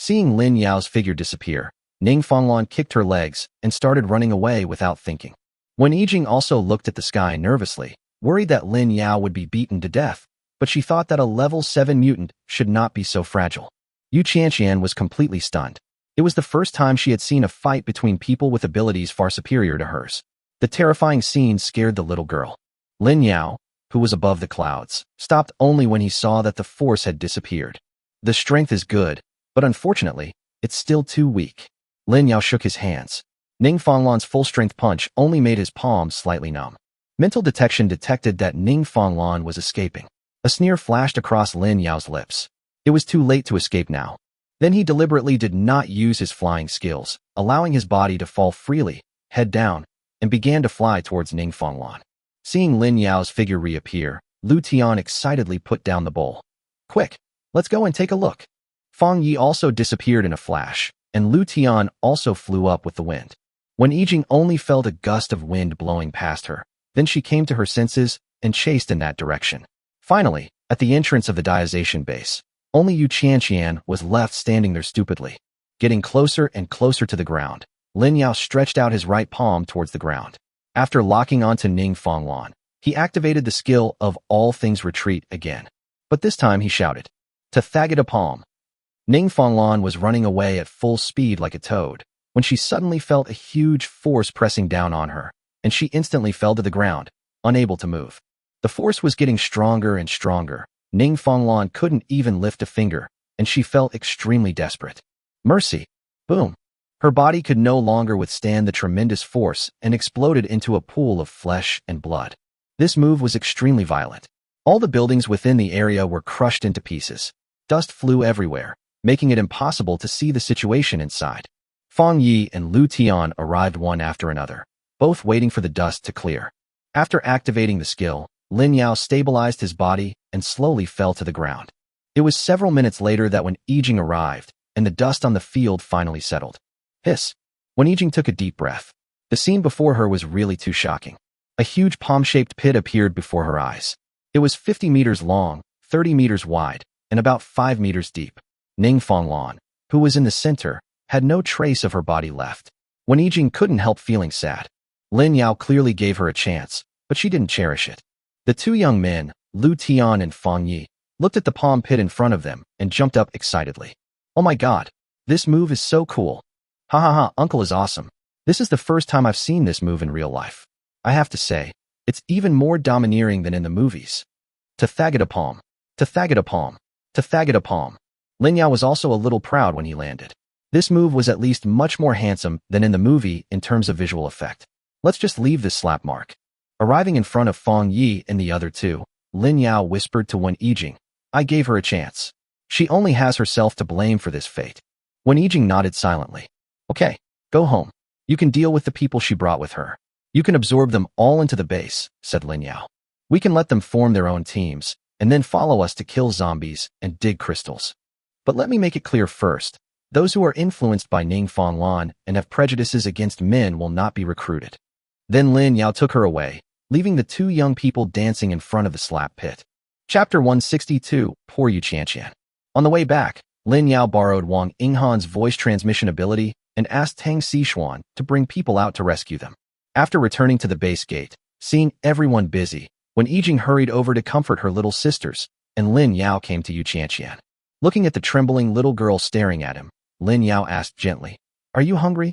Seeing Lin Yao's figure disappear, Ning Fonglan kicked her legs and started running away without thinking. Wen Yijing also looked at the sky nervously, worried that Lin Yao would be beaten to death, but she thought that a level 7 mutant should not be so fragile. Yu Qianqian was completely stunned. It was the first time she had seen a fight between people with abilities far superior to hers. The terrifying scene scared the little girl. Lin Yao, who was above the clouds, stopped only when he saw that the force had disappeared. The strength is good, but unfortunately, it's still too weak. Lin Yao shook his hands. Ning Fonglan's full-strength punch only made his palms slightly numb. Mental detection detected that Ning Fonglan was escaping. A sneer flashed across Lin Yao's lips. It was too late to escape now. Then he deliberately did not use his flying skills, allowing his body to fall freely, head down, and began to fly towards Ning Fonglan. Seeing Lin Yao's figure reappear, Lu Tian excitedly put down the bowl. Quick, let's go and take a look. Fang Yi also disappeared in a flash, and Lu Tian also flew up with the wind. Wen Yijing only felt a gust of wind blowing past her. Then she came to her senses and chased in that direction. Finally, at the entrance of the Diazation base, only Yu Qianqian was left standing there stupidly. Getting closer and closer to the ground, Lin Yao stretched out his right palm towards the ground. After locking onto Ning Fonglan, he activated the skill of All Things Retreat again. But this time he shouted, To Thagget a palm. Ning Fonglan was running away at full speed like a toad, when she suddenly felt a huge force pressing down on her, and she instantly fell to the ground, unable to move. The force was getting stronger and stronger. Ning Fonglan couldn't even lift a finger, and she felt extremely desperate. Mercy! Boom! Her body could no longer withstand the tremendous force and exploded into a pool of flesh and blood. This move was extremely violent. All the buildings within the area were crushed into pieces. Dust flew everywhere, making it impossible to see the situation inside. Fang Yi and Lu Tian arrived one after another, both waiting for the dust to clear. After activating the skill, Lin Yao stabilized his body and slowly fell to the ground. It was several minutes later that when Yijing arrived, and the dust on the field finally settled. Hiss. When Yijing took a deep breath, the scene before her was really too shocking. A huge palm-shaped pit appeared before her eyes. It was 50 meters long, 30 meters wide, and about 5 meters deep. Ning Fonglan, who was in the center, had no trace of her body left. When Yijing couldn't help feeling sad, Lin Yao clearly gave her a chance, but she didn't cherish it. The two young men, Lu Tian and Fang Yi, looked at the palm pit in front of them and jumped up excitedly. Oh my god, this move is so cool. Ha ha ha, uncle is awesome. This is the first time I've seen this move in real life. I have to say, it's even more domineering than in the movies. To thagget a palm. To thagget a palm. To thagget a palm. Lin Yao was also a little proud when he landed. This move was at least much more handsome than in the movie in terms of visual effect. Let's just leave this slap mark. Arriving in front of Fang Yi and the other two, Lin Yao whispered to Wen Yijing, I gave her a chance. She only has herself to blame for this fate. Wen Yijing nodded silently. Okay, go home. You can deal with the people she brought with her. You can absorb them all into the base, said Lin Yao. We can let them form their own teams, and then follow us to kill zombies and dig crystals. But let me make it clear first. Those who are influenced by Ning Fonglan and have prejudices against men will not be recruited. Then Lin Yao took her away, leaving the two young people dancing in front of the slap pit. Chapter 162, Poor Yu Qianqian. On the way back, Lin Yao borrowed Wang Yinghan's voice transmission ability and asked Tang Xishuan to bring people out to rescue them. After returning to the base gate, seeing everyone busy, Wen Yijing hurried over to comfort her little sisters, and Lin Yao came to Yu Qianqian. Looking at the trembling little girl staring at him, Lin Yao asked gently, Are you hungry?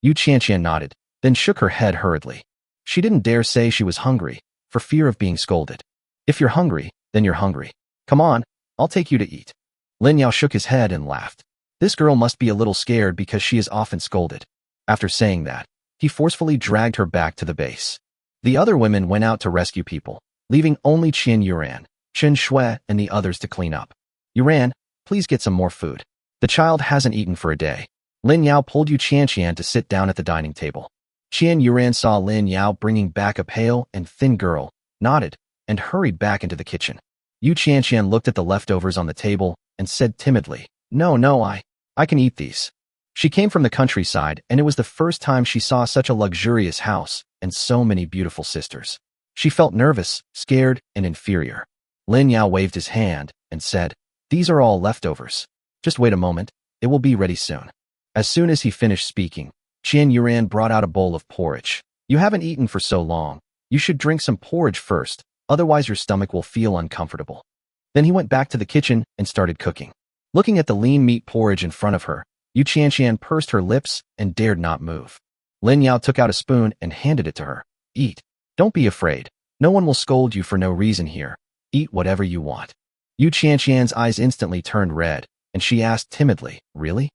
Yu Qianqian nodded, then shook her head hurriedly. She didn't dare say she was hungry, for fear of being scolded. If you're hungry, then you're hungry. Come on, I'll take you to eat. Lin Yao shook his head and laughed. This girl must be a little scared because she is often scolded. After saying that, he forcefully dragged her back to the base. The other women went out to rescue people, leaving only Qian Yuran, Chen Shui, and the others to clean up. Yuran, please get some more food. The child hasn't eaten for a day. Lin Yao pulled Yu Qianqian to sit down at the dining table. Qian Yuran saw Lin Yao bringing back a pale and thin girl, nodded, and hurried back into the kitchen. Yu Qianqian looked at the leftovers on the table and said timidly, No, I can eat these. She came from the countryside, and it was the first time she saw such a luxurious house and so many beautiful sisters. She felt nervous, scared, and inferior. Lin Yao waved his hand and said, These are all leftovers. Just wait a moment, it will be ready soon. As soon as he finished speaking, Qian Yuran brought out a bowl of porridge. You haven't eaten for so long. You should drink some porridge first, otherwise your stomach will feel uncomfortable. Then he went back to the kitchen and started cooking. Looking at the lean meat porridge in front of her, Yu Qianqian pursed her lips and dared not move. Lin Yao took out a spoon and handed it to her. Eat. Don't be afraid. No one will scold you for no reason here. Eat whatever you want. Yu Qianqian's eyes instantly turned red, and she asked timidly, Really?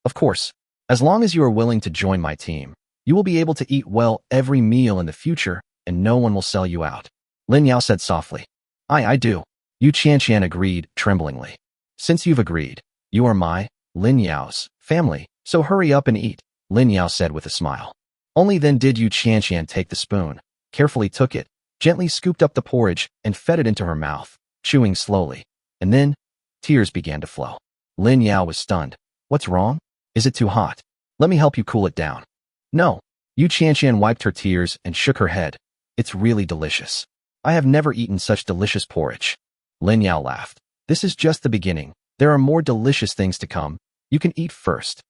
Of course. As long as you are willing to join my team, you will be able to eat well every meal in the future, and no one will sell you out. Lin Yao said softly. I do. Yu Qianqian agreed, tremblingly. Since you've agreed, you are my, Lin Yao's, family, so hurry up and eat, Lin Yao said with a smile. Only then did Yu Qianqian take the spoon, carefully took it, gently scooped up the porridge, and fed it into her mouth, chewing slowly. And then, tears began to flow. Lin Yao was stunned. What's wrong? Is it too hot? Let me help you cool it down. No. Yu Qianqian wiped her tears and shook her head. It's really delicious. I have never eaten such delicious porridge. Lin Yao laughed. This is just the beginning. There are more delicious things to come. You can eat first.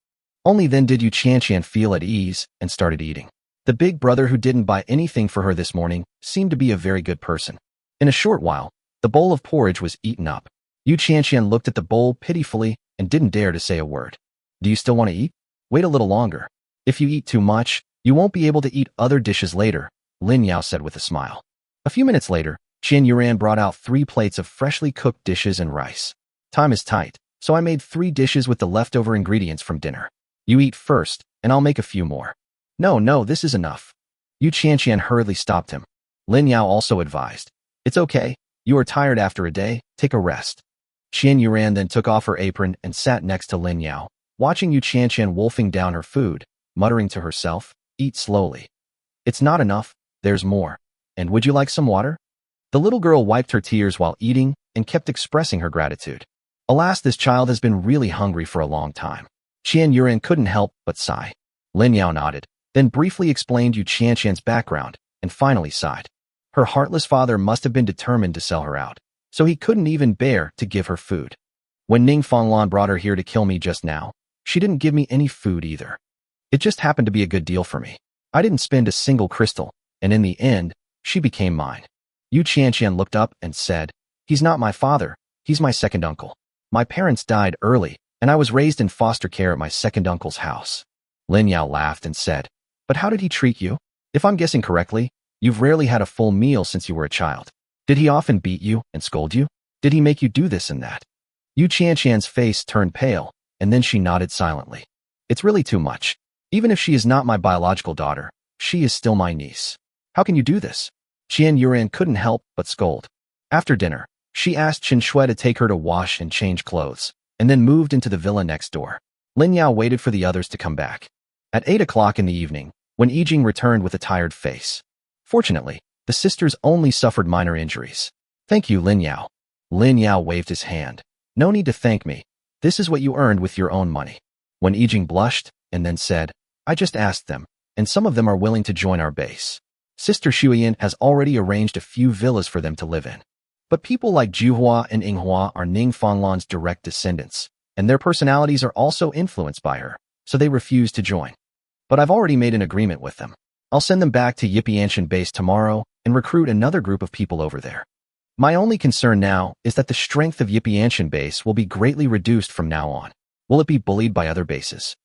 Only then did Yu Qianqian feel at ease and started eating. The big brother who didn't buy anything for her this morning seemed to be a very good person. In a short while, the bowl of porridge was eaten up. Yu Qianqian looked at the bowl pitifully and didn't dare to say a word. Do you still want to eat? Wait a little longer. If you eat too much, you won't be able to eat other dishes later, Lin Yao said with a smile. A few minutes later, Qian Yuran brought out 3 plates of freshly cooked dishes and rice. Time is tight, so I made 3 dishes with the leftover ingredients from dinner. You eat first, and I'll make a few more. No, this is enough. Yu Qianqian hurriedly stopped him. Lin Yao also advised. It's okay. You are tired after a day. Take a rest. Qian Yuran then took off her apron and sat next to Lin Yao, watching Yu Qianqian wolfing down her food, muttering to herself, Eat slowly. It's not enough. There's more. And would you like some water? The little girl wiped her tears while eating and kept expressing her gratitude. Alas, this child has been really hungry for a long time. Qian Yuran couldn't help but sigh. Lin Yao nodded, then briefly explained Yu Qianqian's background, and finally sighed. Her heartless father must have been determined to sell her out, so he couldn't even bear to give her food. When Ning Fanglan brought her here to kill me just now, she didn't give me any food either. It just happened to be a good deal for me. I didn't spend a single crystal, and in the end, she became mine. Yu Qianqian looked up and said, "He's not my father, he's my second uncle. My parents died early, and I was raised in foster care at my second uncle's house." Lin Yao laughed and said, "But how did he treat you? If I'm guessing correctly, you've rarely had a full meal since you were a child. Did he often beat you and scold you? Did he make you do this and that?" Yu Qianqian's face turned pale, and then she nodded silently. "It's really too much. Even if she is not my biological daughter, she is still my niece. How can you do this?" Qian Yuran couldn't help but scold. After dinner, she asked Chen Shui to take her to wash and change clothes, and then moved into the villa next door. Lin Yao waited for the others to come back. At 8 o'clock in the evening, when Yijing returned with a tired face. Fortunately, the sisters only suffered minor injuries. "Thank you, Lin Yao." Lin Yao waved his hand. "No need to thank me. This is what you earned with your own money." When Yijing blushed and then said, "I just asked them, and some of them are willing to join our base. Sister Shuiyan has already arranged a few villas for them to live in. But people like Juhua and Inghua are Ning Fanglan's direct descendants, and their personalities are also influenced by her, so they refuse to join. But I've already made an agreement with them. I'll send them back to Yipianshan base tomorrow and recruit another group of people over there. My only concern now is that the strength of Yipianshan base will be greatly reduced from now on. Will it be bullied by other bases?"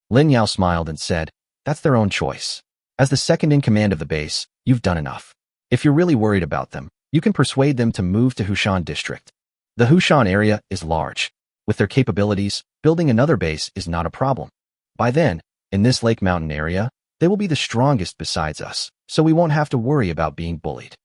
Lin Yao smiled and said, "That's their own choice. As the second in command of the base, you've done enough. If you're really worried about them, you can persuade them to move to Hushan district. The Hushan area is large. With their capabilities, building another base is not a problem. By then, in this Lake Mountain area, they will be the strongest besides us, so we won't have to worry about being bullied."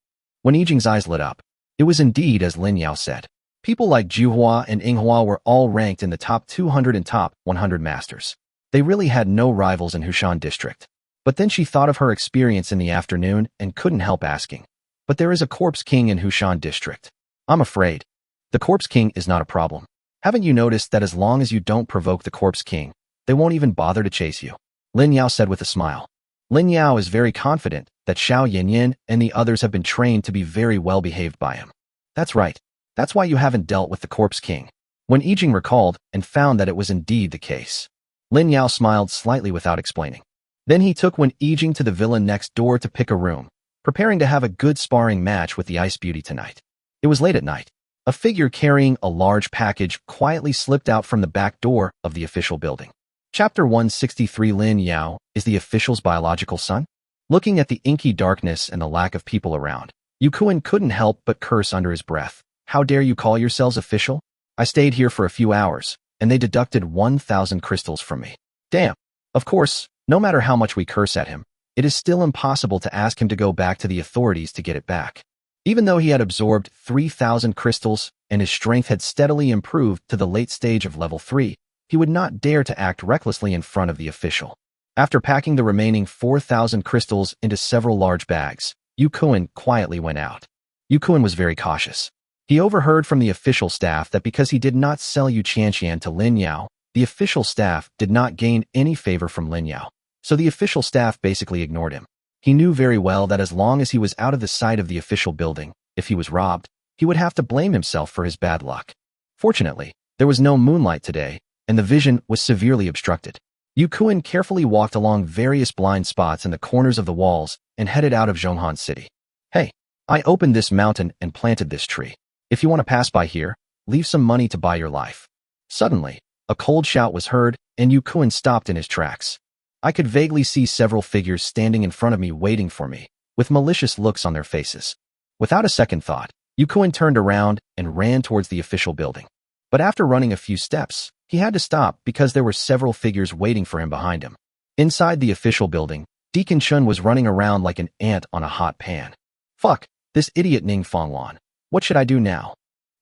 When Yijing's eyes lit up, it was indeed as Lin Yao said. People like Juhua and Inghua were all ranked in the top 200 and top 100 masters. They really had no rivals in Hushan district. But then she thought of her experience in the afternoon and couldn't help asking, "But there is a corpse king in Hushan district. I'm afraid. The corpse king is not a problem. Haven't you noticed that as long as you don't provoke the corpse king, they won't even bother to chase you?" Lin Yao said with a smile. Lin Yao is very confident that Xiao Yanyan and the others have been trained to be very well behaved by him. "That's right. That's why you haven't dealt with the corpse king." When Yijing recalled and found that it was indeed the case, Lin Yao smiled slightly without explaining. Then he took Wen Yijing to the villa next door to pick a room, preparing to have a good sparring match with the Ice Beauty tonight. It was late at night. A figure carrying a large package quietly slipped out from the back door of the official building. Chapter 163. Lin Yao is the official's biological son? Looking at the inky darkness and the lack of people around, Yu Kuan couldn't help but curse under his breath. "How dare you call yourselves official? I stayed here for a few hours, and they deducted 1,000 crystals from me. Damn. Of course, no matter how much we curse at him, it is still impossible to ask him to go back to the authorities to get it back." Even though he had absorbed 3,000 crystals and his strength had steadily improved to the late stage of level 3, he would not dare to act recklessly in front of the official. After packing the remaining 4,000 crystals into several large bags, Yu Kuan quietly went out. Yu Kuan was very cautious. He overheard from the official staff that because he did not sell Yu Qianqian to Lin Yao, the official staff did not gain any favor from Lin Yao. So the official staff basically ignored him. He knew very well that as long as he was out of the sight of the official building, if he was robbed, he would have to blame himself for his bad luck. Fortunately, there was no moonlight today, and the vision was severely obstructed. Yu Kuan carefully walked along various blind spots in the corners of the walls and headed out of Zhonghan City. "Hey, I opened this mountain and planted this tree. If you want to pass by here, leave some money to buy your life." Suddenly, a cold shout was heard, and Yu Kuan stopped in his tracks. I could vaguely see several figures standing in front of me waiting for me, with malicious looks on their faces. Without a second thought, Yu Kuan turned around and ran towards the official building. But after running a few steps, he had to stop because there were several figures waiting for him behind him. Inside the official building, Deacon Chun was running around like an ant on a hot pan. "Fuck, this idiot Ning Fanglan. What should I do now?"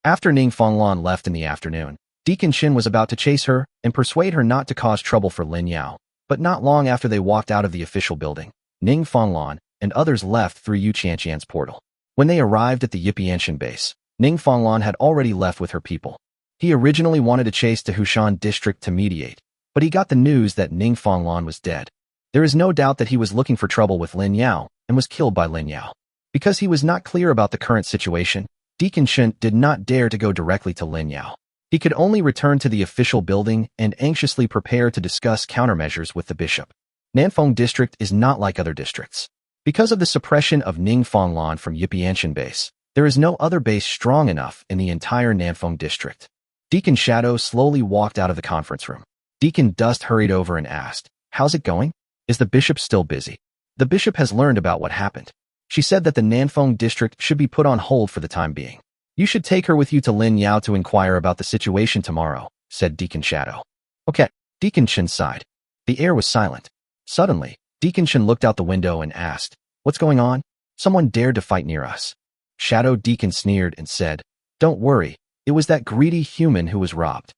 After Ning Fanglan left in the afternoon, Deacon Chin was about to chase her and persuade her not to cause trouble for Lin Yao. But not long after they walked out of the official building, Ning Fanglan and others left through Yu Qianqian's portal. When they arrived at the Yipianshan base, Ning Fonglan had already left with her people. He originally wanted to chase to Hushan district to mediate, but he got the news that Ning Fonglan was dead. There is no doubt that he was looking for trouble with Lin Yao and was killed by Lin Yao. Because he was not clear about the current situation, Deacon Shen did not dare to go directly to Lin Yao. He could only return to the official building and anxiously prepare to discuss countermeasures with the bishop. Nanfeng district is not like other districts. Because of the suppression of Ning Fonglan from Yipianshan base, there is no other base strong enough in the entire Nanfeng district. Deacon Shadow slowly walked out of the conference room. Deacon Dust hurried over and asked, "How's it going? Is the bishop still busy?" The bishop has learned about what happened. She said that the Nanfeng district should be put on hold for the time being. "You should take her with you to Lin Yao to inquire about the situation tomorrow," said Deacon Shadow. "Okay." Deacon Shen sighed. The air was silent. Suddenly, Deacon Shen looked out the window and asked, "What's going on? Someone dared to fight near us." Shadow Deacon sneered and said, "Don't worry, it was that greedy human who was robbed."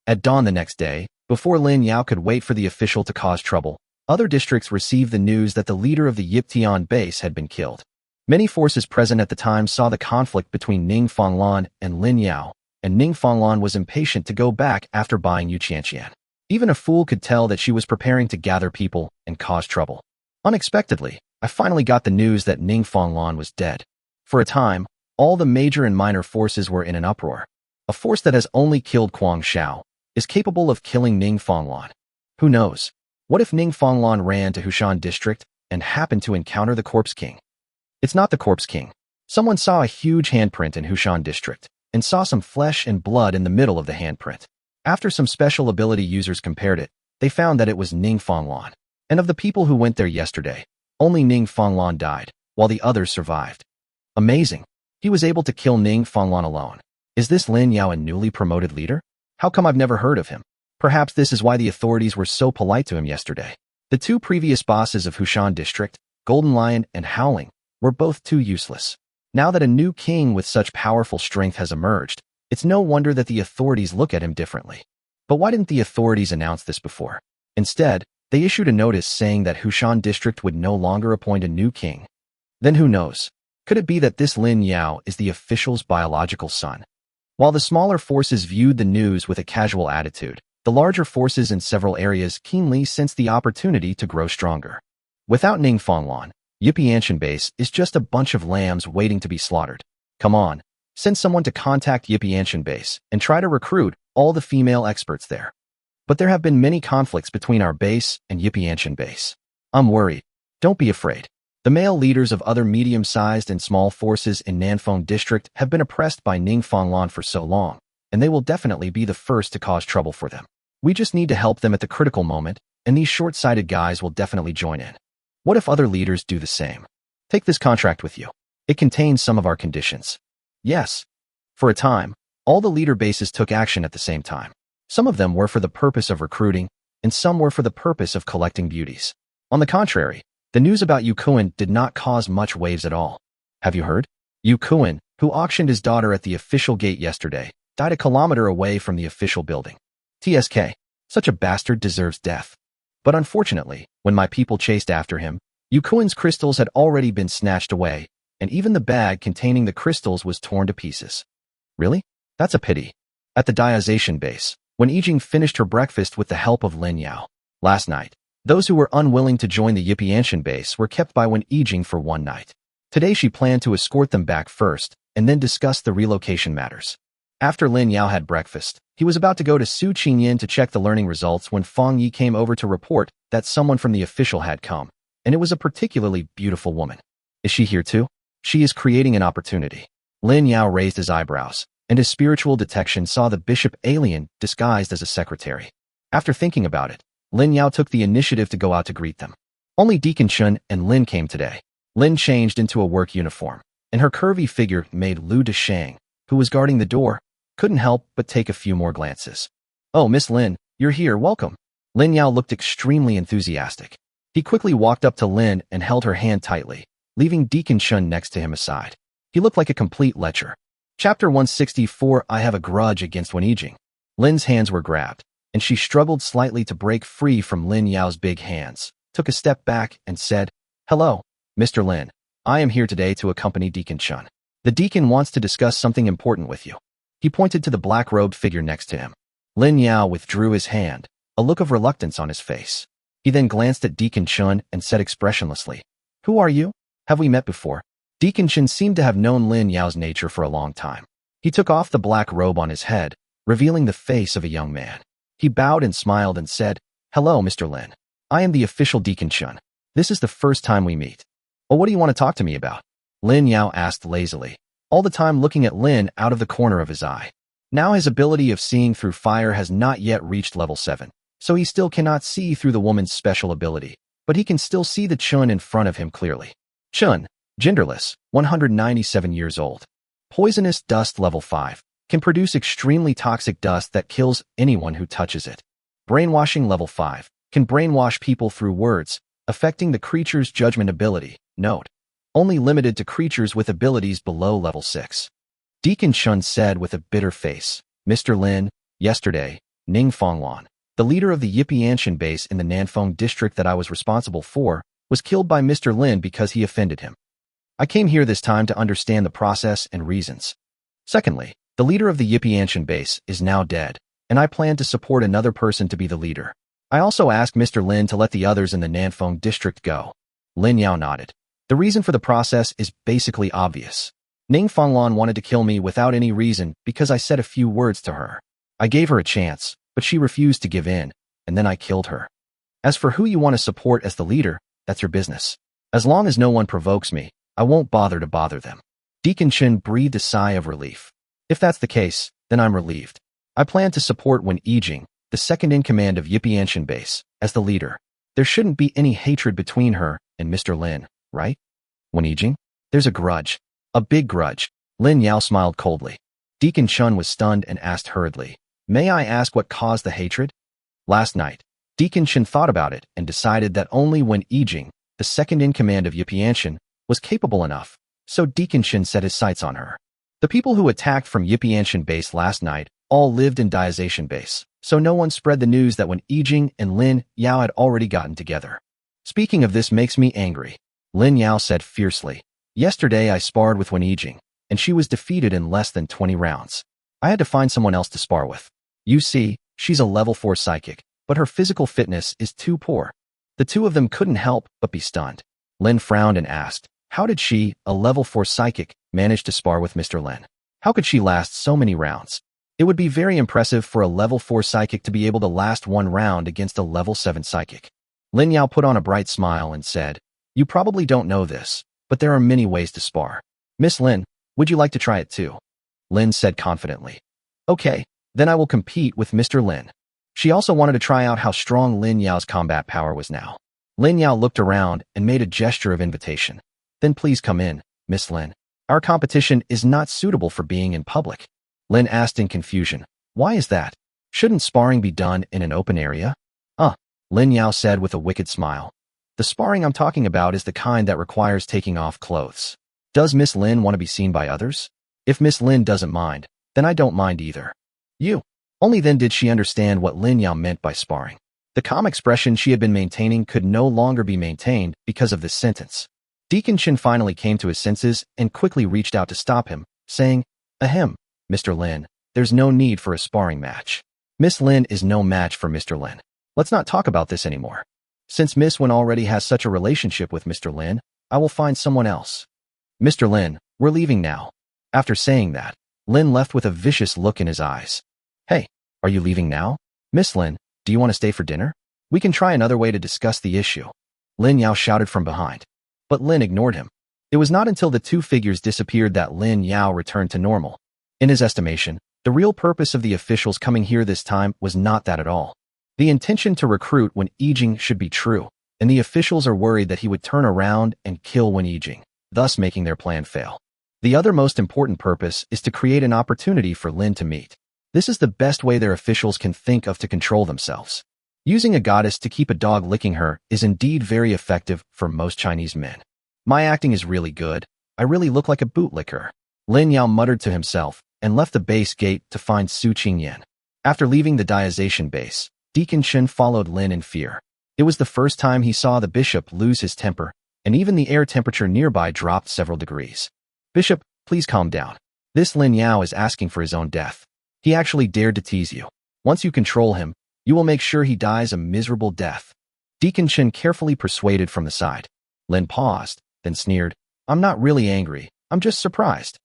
At dawn the next day, before Lin Yao could wait for the official to cause trouble, other districts received the news that the leader of the Yiptian base had been killed. Many forces present at the time saw the conflict between Ning Fonglan and Lin Yao, and Ning Fonglan was impatient to go back after buying Yu Qianqian. Even a fool could tell that she was preparing to gather people and cause trouble. Unexpectedly, I finally got the news that Ning Fonglan was dead. For a time, all the major and minor forces were in an uproar. A force that has only killed Quang Shao is capable of killing Ning Fonglan. Who knows? What if Ning Fonglan ran to Hushan district and happened to encounter the Corpse King? It's not the Corpse King. Someone saw a huge handprint in Hushan district and saw some flesh and blood in the middle of the handprint. After some special ability users compared it, they found that it was Ning Fonglan. And of the people who went there yesterday, only Ning Fonglan died, while the others survived. Amazing. He was able to kill Ning Fonglan alone. Is this Lin Yao a newly promoted leader? How come I've never heard of him? Perhaps this is why the authorities were so polite to him yesterday. The two previous bosses of Hushan district, Golden Lion and Howling, were both too useless. Now that a new king with such powerful strength has emerged, it's no wonder that the authorities look at him differently. But why didn't the authorities announce this before? Instead, they issued a notice saying that Hushan district would no longer appoint a new king. Then who knows? Could it be that this Lin Yao is the official's biological son? While the smaller forces viewed the news with a casual attitude, the larger forces in several areas keenly sensed the opportunity to grow stronger. Without Ning Fonglan, Yipianshan base is just a bunch of lambs waiting to be slaughtered. Come on, send someone to contact Yipianshan base and try to recruit all the female experts there. But there have been many conflicts between our base and Yipianshan base. I'm worried. Don't be afraid. The male leaders of other medium-sized and small forces in Nanfeng district have been oppressed by Ning Fonglan for so long, and they will definitely be the first to cause trouble for them. We just need to help them at the critical moment, and these short-sighted guys will definitely join in. What if other leaders do the same? Take this contract with you. It contains some of our conditions. Yes. For a time, all the leader bases took action at the same time. Some of them were for the purpose of recruiting, and some were for the purpose of collecting beauties. On the contrary, the news about Yu Kuan did not cause much waves at all. Have you heard? Yu Kuan, who auctioned his daughter at the official gate yesterday, died a kilometer away from the official building. TSK. Such a bastard deserves death. But unfortunately, when my people chased after him, Yu Kuan's crystals had already been snatched away, and even the bag containing the crystals was torn to pieces. Really? That's a pity. At the Diazation base, when Yijing finished her breakfast with the help of Lin Yao last night, those who were unwilling to join the Yipianshan base were kept by Wen Yijing for one night. Today she planned to escort them back first, and then discuss the relocation matters. After Lin Yao had breakfast, he was about to go to Su Qingyin to check the learning results when Fang Yi came over to report that someone from the official had come, and it was a particularly beautiful woman. Is she here too? She is creating an opportunity. Lin Yao raised his eyebrows, and his spiritual detection saw the bishop alien disguised as a secretary. After thinking about it, Lin Yao took the initiative to go out to greet them. Only Deacon Chun and Lin came today. Lin changed into a work uniform, and her curvy figure made Lu Deshang, who was guarding the door, couldn't help but take a few more glances. Oh, Miss Lin, you're here, welcome. Lin Yao looked extremely enthusiastic. He quickly walked up to Lin and held her hand tightly, leaving Deacon Chun next to him aside. He looked like a complete lecher. Chapter 164 I have a grudge against Wen Yijing. Lin's hands were grabbed, and she struggled slightly to break free from Lin Yao's big hands, took a step back and said, Hello, Mr. Lin. I am here today to accompany Deacon Chun. The deacon wants to discuss something important with you. He pointed to the black-robed figure next to him. Lin Yao withdrew his hand, a look of reluctance on his face. He then glanced at Deacon Chun and said expressionlessly, "Who are you? Have we met before?" Deacon Chun seemed to have known Lin Yao's nature for a long time. He took off the black robe on his head, revealing the face of a young man. He bowed and smiled and said, "Hello, Mr. Lin. I am the official Deacon Chun. This is the first time we meet." "Well, what do you want to talk to me about?" Lin Yao asked lazily, all the time looking at Lin out of the corner of his eye. Now his ability of seeing through fire has not yet reached level 7, so he still cannot see through the woman's special ability, but he can still see the Chun in front of him clearly. Chun, genderless, 197 years old. Poisonous dust level 5, can produce extremely toxic dust that kills anyone who touches it. Brainwashing level 5, can brainwash people through words, affecting the creature's judgment ability. Note, only limited to creatures with abilities below level 6. Deacon Chun said with a bitter face, "Mr. Lin, yesterday, Ning Fonglan, the leader of the Yipianshan base in the Nanfeng district that I was responsible for, was killed by Mr. Lin because he offended him. I came here this time to understand the process and reasons. Secondly, the leader of the Yipianshan base is now dead, and I plan to support another person to be the leader. I also asked Mr. Lin to let the others in the Nanfeng district go." Lin Yao nodded. "The reason for the process is basically obvious. Ning Fonglan wanted to kill me without any reason because I said a few words to her. I gave her a chance, but she refused to give in, and then I killed her. As for who you want to support as the leader, that's your business. As long as no one provokes me, I won't bother to bother them." Deacon Chun breathed a sigh of relief. "If that's the case, then I'm relieved. I plan to support Wen Yijing, the second-in-command of Yipianshan base, as the leader. There shouldn't be any hatred between her and Mr. Lin, right? Wen Yijing? There's a grudge. A big grudge." Lin Yao smiled coldly. Deacon Chun was stunned and asked hurriedly, "May I ask what caused the hatred?" Last night, Deacon Chun thought about it and decided that only Wen Yijing, the second-in-command of Yipianshan, was capable enough, so Deacon Chun set his sights on her. The people who attacked from Yipianshan base last night all lived in Daization base, so no one spread the news that Wen Yijing and Lin Yao had already gotten together. "Speaking of this makes me angry," Lin Yao said fiercely. "Yesterday I sparred with Wen Yijing, and she was defeated in less than 20 rounds. I had to find someone else to spar with. You see, she's a level 4 psychic, but her physical fitness is too poor. The two of them couldn't help but be stunned." Lin frowned and asked, "How did she, a level 4 psychic, manage to spar with Mr. Lin? How could she last so many rounds? It would be very impressive for a level 4 psychic to be able to last one round against a level 7 psychic." Lin Yao put on a bright smile and said, "You probably don't know this, but there are many ways to spar. Miss Lin, would you like to try it too?" Lin said confidently. "Okay, then I will compete with Mr. Lin." She also wanted to try out how strong Lin Yao's combat power was now. Lin Yao looked around and made a gesture of invitation. "Then please come in, Miss Lin. Our competition is not suitable for being in public." Lin asked in confusion, "Why is that? Shouldn't sparring be done in an open area?" Lin Yao said with a wicked smile. "The sparring I'm talking about is the kind that requires taking off clothes. Does Miss Lin want to be seen by others? If Miss Lin doesn't mind, then I don't mind either." You. Only then did she understand what Lin Yao meant by sparring. The calm expression she had been maintaining could no longer be maintained because of this sentence. Deacon Chun finally came to his senses and quickly reached out to stop him, saying, "Ahem, Mr. Lin, there's no need for a sparring match. Miss Lin is no match for Mr. Lin. Let's not talk about this anymore. Since Miss Lin already has such a relationship with Mr. Lin, I will find someone else. Mr. Lin, we're leaving now." After saying that, Lin left with a vicious look in his eyes. "Hey, are you leaving now? Miss Lin, do you want to stay for dinner? We can try another way to discuss the issue." Lin Yao shouted from behind. But Lin ignored him. It was not until the two figures disappeared that Lin Yao returned to normal. In his estimation, the real purpose of the officials coming here this time was not that at all. The intention to recruit Wen Yijing should be true, and the officials are worried that he would turn around and kill Wen Yijing, thus making their plan fail. The other most important purpose is to create an opportunity for Lin to meet. This is the best way their officials can think of to control themselves. Using a goddess to keep a dog licking her is indeed very effective for most Chinese men. "My acting is really good. I really look like a bootlicker," Lin Yao muttered to himself and left the base gate to find Su Qingyan. After leaving the Daization base, Deacon Chun followed Lin in fear. It was the first time he saw the bishop lose his temper, and even the air temperature nearby dropped several degrees. Bishop, please calm down. This Lin Yao is asking for his own death. He actually dared to tease you. Once you control him, you will make sure he dies a miserable death. Deacon Chen carefully persuaded from the side. Lin paused, then sneered, I'm not really angry, I'm just surprised.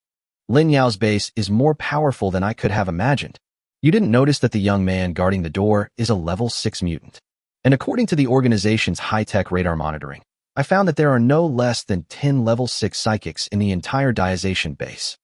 Lin Yao's base is more powerful than I could have imagined. You didn't notice that the young man guarding the door is a level 6 mutant. And according to the organization's high-tech radar monitoring, I found that there are no less than 10 level 6 psychics in the entire Diazation base.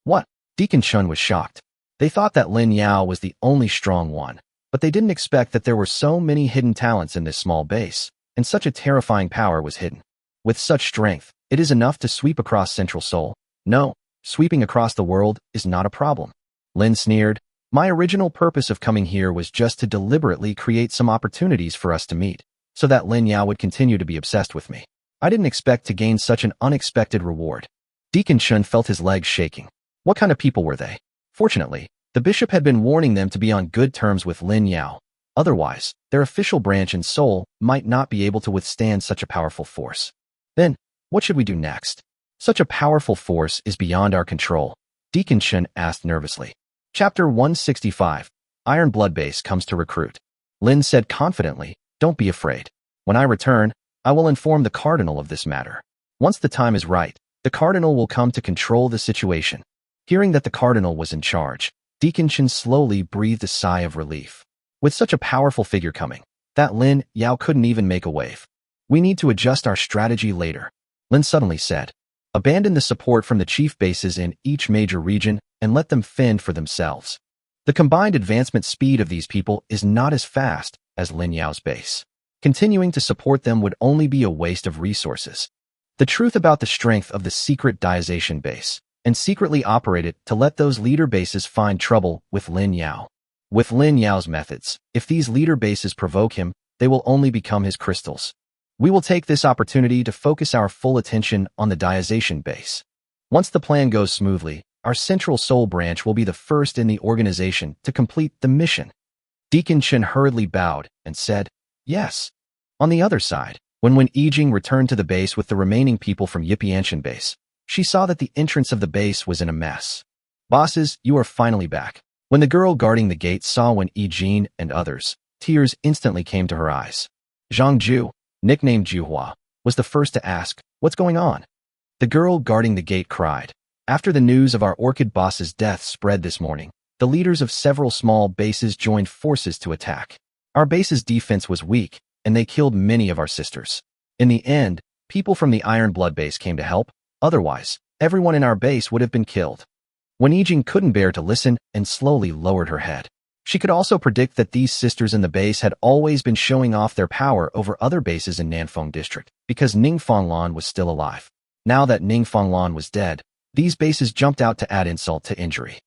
What? Deacon Chun was shocked. They thought that Lin Yao was the only strong one, but they didn't expect that there were so many hidden talents in this small base, and such a terrifying power was hidden. With such strength, it is enough to sweep across Central Seoul. No, sweeping across the world is not a problem. Lin sneered, my original purpose of coming here was just to deliberately create some opportunities for us to meet, so that Lin Yao would continue to be obsessed with me. I didn't expect to gain such an unexpected reward. Deacon Chun felt his legs shaking. What kind of people were they? Fortunately, the bishop had been warning them to be on good terms with Lin Yao. Otherwise, their official branch in Seoul might not be able to withstand such a powerful force. Then, what should we do next? Such a powerful force is beyond our control, Deacon Chun asked nervously. Chapter 165, Iron Blood Base comes to recruit. Lin said confidently, don't be afraid. When I return, I will inform the Cardinal of this matter. Once the time is right, the Cardinal will come to control the situation. Hearing that the Cardinal was in charge, Deacon Chen slowly breathed a sigh of relief. With such a powerful figure coming, that Lin Yao couldn't even make a wave. We need to adjust our strategy later, Lin suddenly said. Abandon the support from the chief bases in each major region and let them fend for themselves. The combined advancement speed of these people is not as fast as Lin Yao's base. Continuing to support them would only be a waste of resources. The truth about the strength of the secret Diazation base, and secretly operate it to let those leader bases find trouble with Lin Yao. With Lin Yao's methods, if these leader bases provoke him, they will only become his crystals. We will take this opportunity to focus our full attention on the Diazation base. Once the plan goes smoothly, our Central Seoul branch will be the first in the organization to complete the mission. Deacon Chen hurriedly bowed and said, yes. On the other side, when Yijing returned to the base with the remaining people from Yipianshan base, she saw that the entrance of the base was in a mess. Bosses, you are finally back. When the girl guarding the gate saw Yijing and others, tears instantly came to her eyes. Zhang Ju, nicknamed Juhua, was the first to ask, what's going on? The girl guarding the gate cried. After the news of our orchid boss's death spread this morning, the leaders of several small bases joined forces to attack. Our base's defense was weak, and they killed many of our sisters. In the end, people from the Iron Blood base came to help. Otherwise, everyone in our base would have been killed. Yijing couldn't bear to listen and slowly lowered her head. She could also predict that these sisters in the base had always been showing off their power over other bases in Nanfeng district because Ning Fonglan was still alive. Now that Ning Fonglan was dead, these bases jumped out to add insult to injury.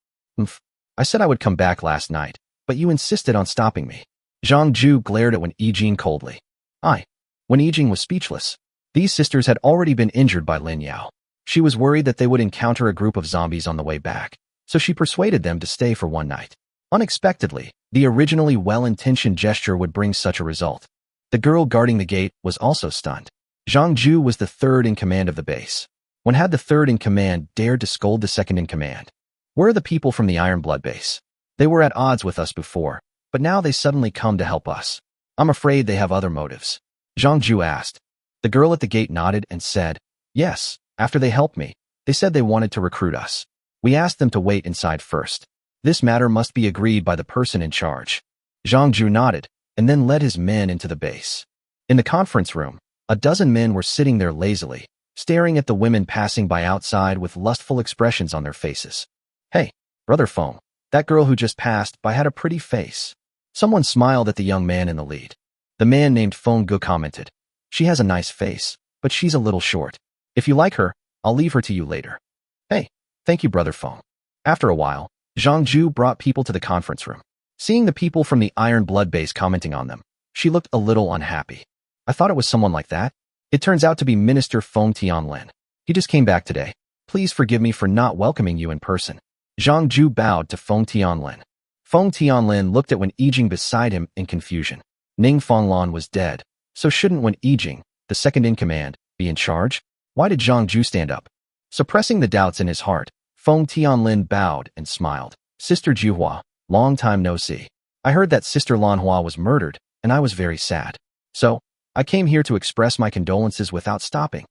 I said I would come back last night, but you insisted on stopping me. Zhang Ju glared at Yijing coldly. Yijing was speechless. These sisters had already been injured by Lin Yao. She was worried that they would encounter a group of zombies on the way back, so she persuaded them to stay for one night. Unexpectedly, the originally well-intentioned gesture would bring such a result. The girl guarding the gate was also stunned. Zhang Ju was the third in command of the base. When had the third in command dared to scold the second in command? Where are the people from the Iron Blood base? They were at odds with us before, but now they suddenly come to help us. I'm afraid they have other motives. Zhang Ju asked. The girl at the gate nodded and said, yes, after they helped me, they said they wanted to recruit us. We asked them to wait inside first. This matter must be agreed by the person in charge. Zhang Ju nodded, and then led his men into the base. In the conference room, a dozen men were sitting there lazily, staring at the women passing by outside with lustful expressions on their faces. Hey, Brother Feng, that girl who just passed by had a pretty face. Someone smiled at the young man in the lead. The man named Feng Gu commented, she has a nice face, but she's a little short. If you like her, I'll leave her to you later. Hey, thank you, Brother Feng. After a while, Zhang Ju brought people to the conference room. Seeing the people from the Iron Blood base commenting on them, she looked a little unhappy. I thought it was someone like that. It turns out to be Minister Feng Tianlin. He just came back today. Please forgive me for not welcoming you in person. Zhang Ju bowed to Feng Tianlin. Feng Tianlin looked at Yijing beside him in confusion. Ning Fonglan was dead, so shouldn't Yijing, the second in command, be in charge? Why did Zhang Ju stand up? Suppressing the doubts in his heart, Feng Tianlin bowed and smiled. Sister Juhua, long time no see. I heard that Sister Lanhua was murdered, and I was very sad. So, I came here to express my condolences without stopping.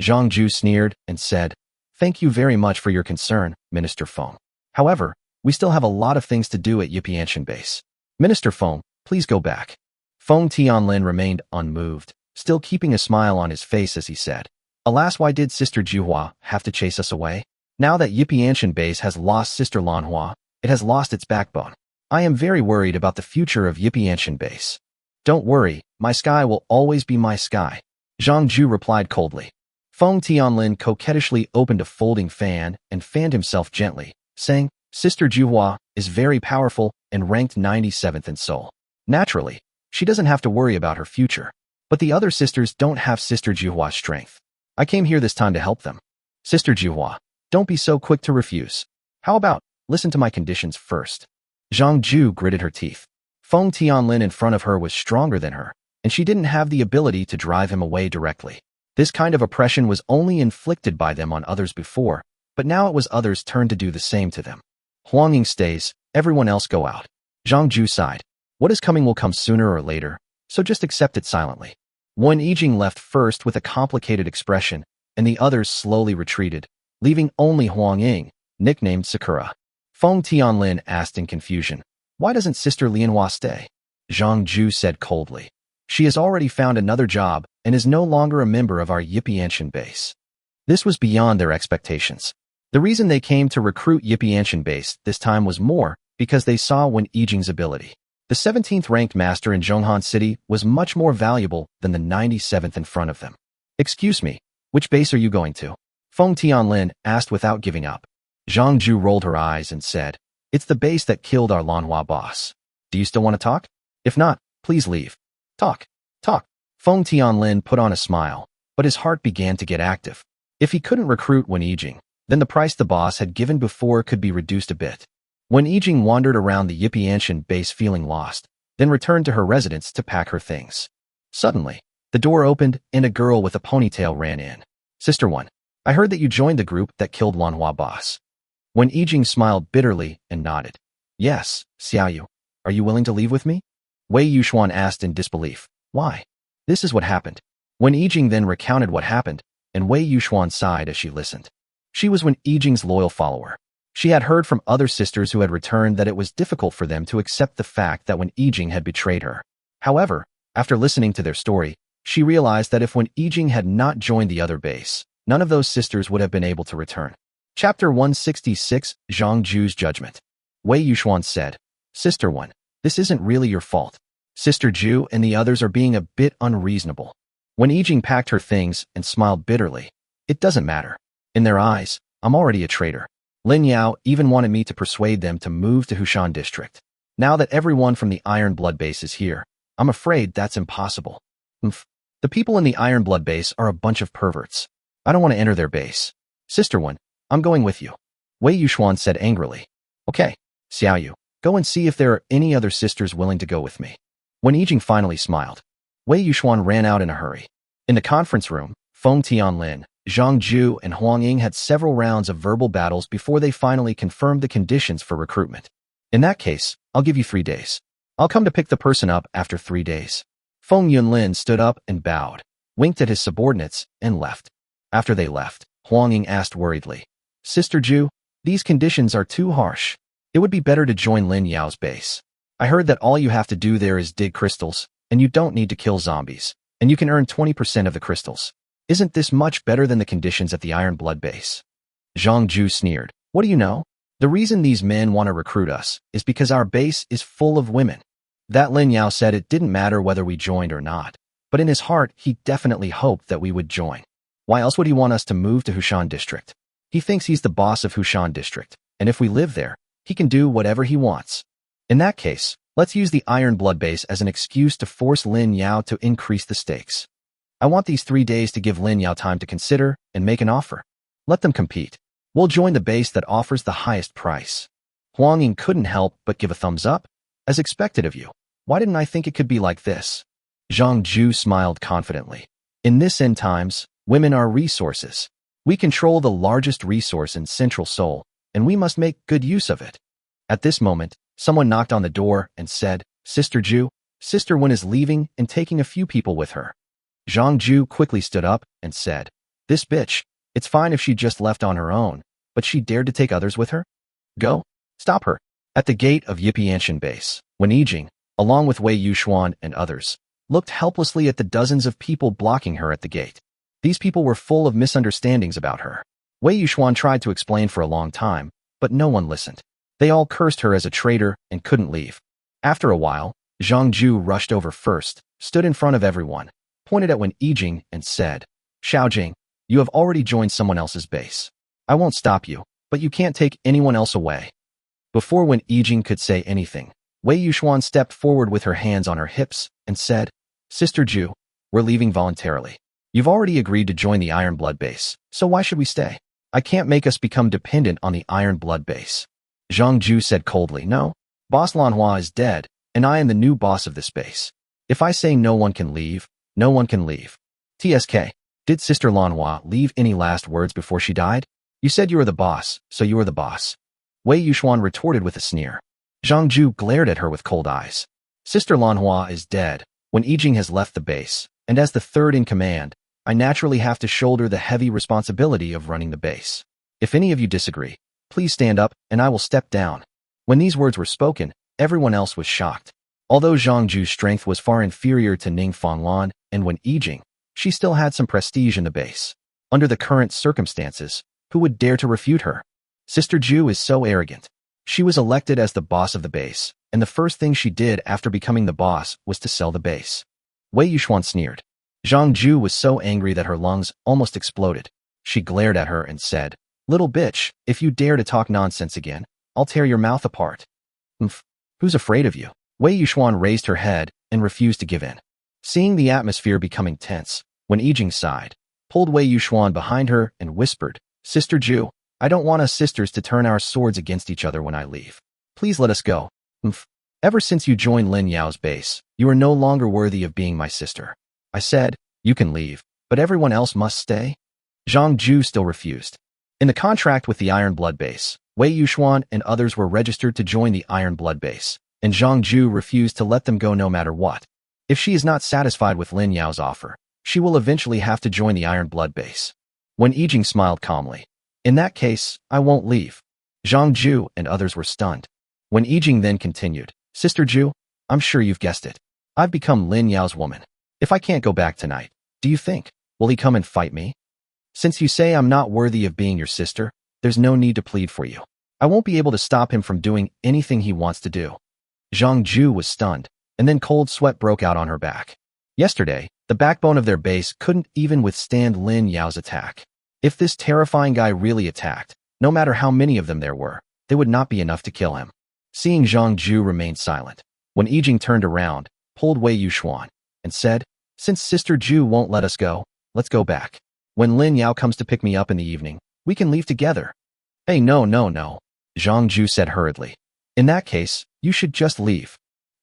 Zhang Ju sneered and said, Thank you very much for your concern, Minister Feng. However, we still have a lot of things to do at Yipianshan base. Minister Feng, please go back. Feng Tianlin remained unmoved, still keeping a smile on his face as he said, Alas, why did Sister Juhua have to chase us away? Now that Yipianshan base has lost Sister Lanhua, it has lost its backbone. I am very worried about the future of Yipianshan base. Don't worry, my sky will always be my sky. Zhang Ju replied coldly. Feng Tianlin coquettishly opened a folding fan and fanned himself gently, saying, Sister Juhua is very powerful and ranked 97th in Seoul. Naturally, she doesn't have to worry about her future. But the other sisters don't have Sister Juhua's strength. I came here this time to help them. Sister Juhua, don't be so quick to refuse. How about, listen to my conditions first. Zhang Ju gritted her teeth. Feng Tianlin in front of her was stronger than her, and she didn't have the ability to drive him away directly. This kind of oppression was only inflicted by them on others before, but now it was others' turn to do the same to them. Huang Ying stays, everyone else go out. Zhang Ju sighed. What is coming will come sooner or later, so just accept it silently. Wen Yijing left first with a complicated expression, and the others slowly retreated, leaving only Huang Ying, nicknamed Sakura. Feng Tianlin asked in confusion, Why doesn't Sister Lianhua stay? Zhang Ju said coldly. She has already found another job and is no longer a member of our Yipianshan base. This was beyond their expectations. The reason they came to recruit Yipianshan base this time was more because they saw Wen Yijing's ability. The 17th ranked master in Zhonghan City was much more valuable than the 97th in front of them. Excuse me, which base are you going to? Feng Tianlin asked without giving up. Zhang Ju rolled her eyes and said, It's the base that killed our Lanhua boss. Do you still want to talk? If not, please leave. Talk. Feng Tianlin put on a smile, but his heart began to get active. If he couldn't recruit Wen Yijing, then the price the boss had given before could be reduced a bit. Wen Yijing wandered around the Yipianshan base feeling lost, then returned to her residence to pack her things. Suddenly, the door opened and a girl with a ponytail ran in. Sister Wen, I heard that you joined the group that killed Lanhua boss. Wen Yijing smiled bitterly and nodded. Yes, Xiaoyu. Are you willing to leave with me? Wei Yuxuan asked in disbelief. Why? This is what happened. Wen Yijing then recounted what happened, and Wei Yuxuan sighed as she listened. She was Wen Yijing's loyal follower. She had heard from other sisters who had returned that it was difficult for them to accept the fact that Wen Yijing had betrayed her. However, after listening to their story, she realized that if Wen Yijing had not joined the other base, none of those sisters would have been able to return. Chapter 166, Zhang Ju's Judgment. Wei Yuxuan said, Sister Wen, this isn't really your fault. Sister Ju and the others are being a bit unreasonable. Wen Yijing packed her things and smiled bitterly. It doesn't matter. In their eyes, I'm already a traitor. Lin Yao even wanted me to persuade them to move to Hushan district. Now that everyone from the Iron Blood base is here, I'm afraid that's impossible. The people in the Iron Blood base are a bunch of perverts. I don't want to enter their base. Sister Wen, I'm going with you. Wei Yuxuan said angrily. Okay, Xiaoyu, go and see if there are any other sisters willing to go with me. Wen Yijing finally smiled. Wei Yuxuan ran out in a hurry. In the conference room, Feng Tianlin, Zhang Ju, and Huang Ying had several rounds of verbal battles before they finally confirmed the conditions for recruitment. In that case, I'll give you 3 days. I'll come to pick the person up after 3 days. Feng Yunlin stood up and bowed, winked at his subordinates, and left. After they left, Huang Ying asked worriedly, Sister Ju, these conditions are too harsh. It would be better to join Lin Yao's base. I heard that all you have to do there is dig crystals, and you don't need to kill zombies, and you can earn 20% of the crystals. Isn't this much better than the conditions at the Iron Blood base? Zhang Ju sneered. What do you know? The reason these men want to recruit us is because our base is full of women. That Lin Yao said it didn't matter whether we joined or not, but in his heart he definitely hoped that we would join. Why else would he want us to move to Hushan district? He thinks he's the boss of Hushan district, and if we live there, he can do whatever he wants. In that case, let's use the Iron Blood base as an excuse to force Lin Yao to increase the stakes. I want these 3 days to give Lin Yao time to consider and make an offer. Let them compete. We'll join the base that offers the highest price. Huang Ying couldn't help but give a thumbs up. As expected of you. Why didn't I think it could be like this? Zhang Ju smiled confidently. In this end times, Women are resources. We control the largest resource in Central Seoul, and we must make good use of it. At this moment, someone knocked on the door and said, Sister Ju, Sister Wen is leaving and taking a few people with her. Zhang Ju quickly stood up and said, This bitch, it's fine if she just left on her own, but she dared to take others with her? Go. Stop her. At the gate of Yipianshan base, Wen Yijing, along with Wei Yuxuan and others, looked helplessly at the dozens of people blocking her at the gate. These people were full of misunderstandings about her. Wei Yuxuan tried to explain for a long time, but no one listened. They all cursed her as a traitor and couldn't leave. After a while, Zhang Ju rushed over first, stood in front of everyone, pointed at Wen Yijing and said, Xiaojing, you have already joined someone else's base. I won't stop you, but you can't take anyone else away. Before Wen Yijing could say anything, Wei Yuxuan stepped forward with her hands on her hips and said, Sister Ju, we're leaving voluntarily. You've already agreed to join the Iron Blood base, so why should we stay? I can't make us become dependent on the Iron Blood base. Zhang Ju said coldly, No, Boss Lanhua is dead, and I am the new boss of this base. If I say no one can leave, no one can leave. TSK, did Sister Lanhua leave any last words before she died? You said you were the boss, so you are the boss. Wei Yuxuan retorted with a sneer. Zhang Ju glared at her with cold eyes. Sister Lanhua is dead. Wen Yijing has left the base, and as the third in command, I naturally have to shoulder the heavy responsibility of running the base. If any of you disagree, please stand up and I will step down. When these words were spoken, everyone else was shocked. Although Zhang Ju's strength was far inferior to Ning Fanglan and Wen Yijing, she still had some prestige in the base. Under the current circumstances, who would dare to refute her? Sister Ju is so arrogant. She was elected as the boss of the base, and the first thing she did after becoming the boss was to sell the base. Wei Yuxuan sneered. Zhang Ju was so angry that her lungs almost exploded. She glared at her and said, Little bitch, if you dare to talk nonsense again, I'll tear your mouth apart. Who's afraid of you? Wei Yuxuan raised her head and refused to give in. Seeing the atmosphere becoming tense, Wen Yijing sighed, pulled Wei Yuxuan behind her and whispered, Sister Ju, I don't want us sisters to turn our swords against each other when I leave. Please let us go. Ever since you joined Lin Yao's base, you are no longer worthy of being my sister. I said, you can leave, but everyone else must stay? Zhang Ju still refused. In the contract with the Iron Blood base, Wei Yuxuan and others were registered to join the Iron Blood base, and Zhang Ju refused to let them go no matter what. If she is not satisfied with Lin Yao's offer, she will eventually have to join the Iron Blood base. Wen Yijing smiled calmly. In that case, I won't leave. Zhang Ju and others were stunned. Wen Yijing then continued, Sister Ju, I'm sure you've guessed it. I've become Lin Yao's woman. If I can't go back tonight, do you think, will he come and fight me? Since you say I'm not worthy of being your sister, there's no need to plead for you. I won't be able to stop him from doing anything he wants to do. Zhang Ju was stunned, and then cold sweat broke out on her back. Yesterday, the backbone of their base couldn't even withstand Lin Yao's attack. If this terrifying guy really attacked, no matter how many of them there were, they would not be enough to kill him. Seeing Zhang Ju remain silent, Wen Yijing turned around, pulled Wei Yuxuan, and said, Since Sister Ju won't let us go, let's go back. When Lin Yao comes to pick me up in the evening, we can leave together. Hey, no, Zhang Ju said hurriedly. In that case, you should just leave.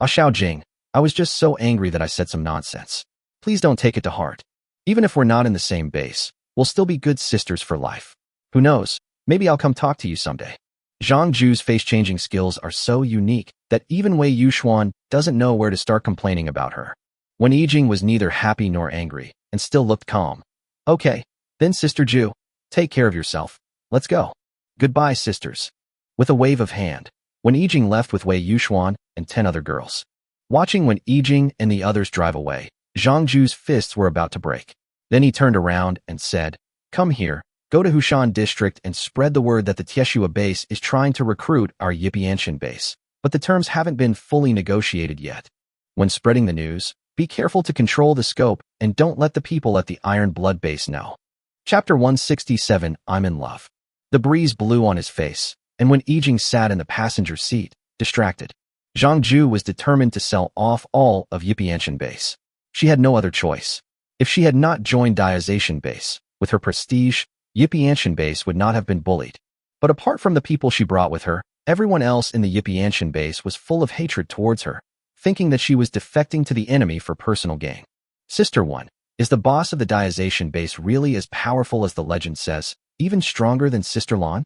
Xiaojing, I was just so angry that I said some nonsense. Please don't take it to heart. Even if we're not in the same base, we'll still be good sisters for life. Who knows, maybe I'll come talk to you someday. Zhang Ju's face-changing skills are so unique that even Wei Yuxuan doesn't know where to start complaining about her. Wen Yijing was neither happy nor angry, and still looked calm. Okay, then Sister Ju, take care of yourself. Let's go. Goodbye, sisters. With a wave of hand, Wen Yijing left with Wei Yuxuan and 10 other girls. Watching Wen Yijing and the others drive away, Zhang Ju's fists were about to break. Then he turned around and said, Come here, go to Hushan district and spread the word that the Tieshua base is trying to recruit our Yipianshan base, but the terms haven't been fully negotiated yet. When spreading the news, be careful to control the scope and don't let the people at the Iron Blood base know. Chapter 167, I'm in love. The breeze blew on his face, and Wen Yijing sat in the passenger seat, distracted. Zhang Ju was determined to sell off all of Yipianshan base. She had no other choice. If she had not joined Diazation base, with her prestige, Yipianshan base would not have been bullied. But apart from the people she brought with her, everyone else in the Yipianshan base was full of hatred towards her, thinking that she was defecting to the enemy for personal gain. Sister One, Is the boss of the Diazation base really as powerful as the legend says, even stronger than Sister Lan?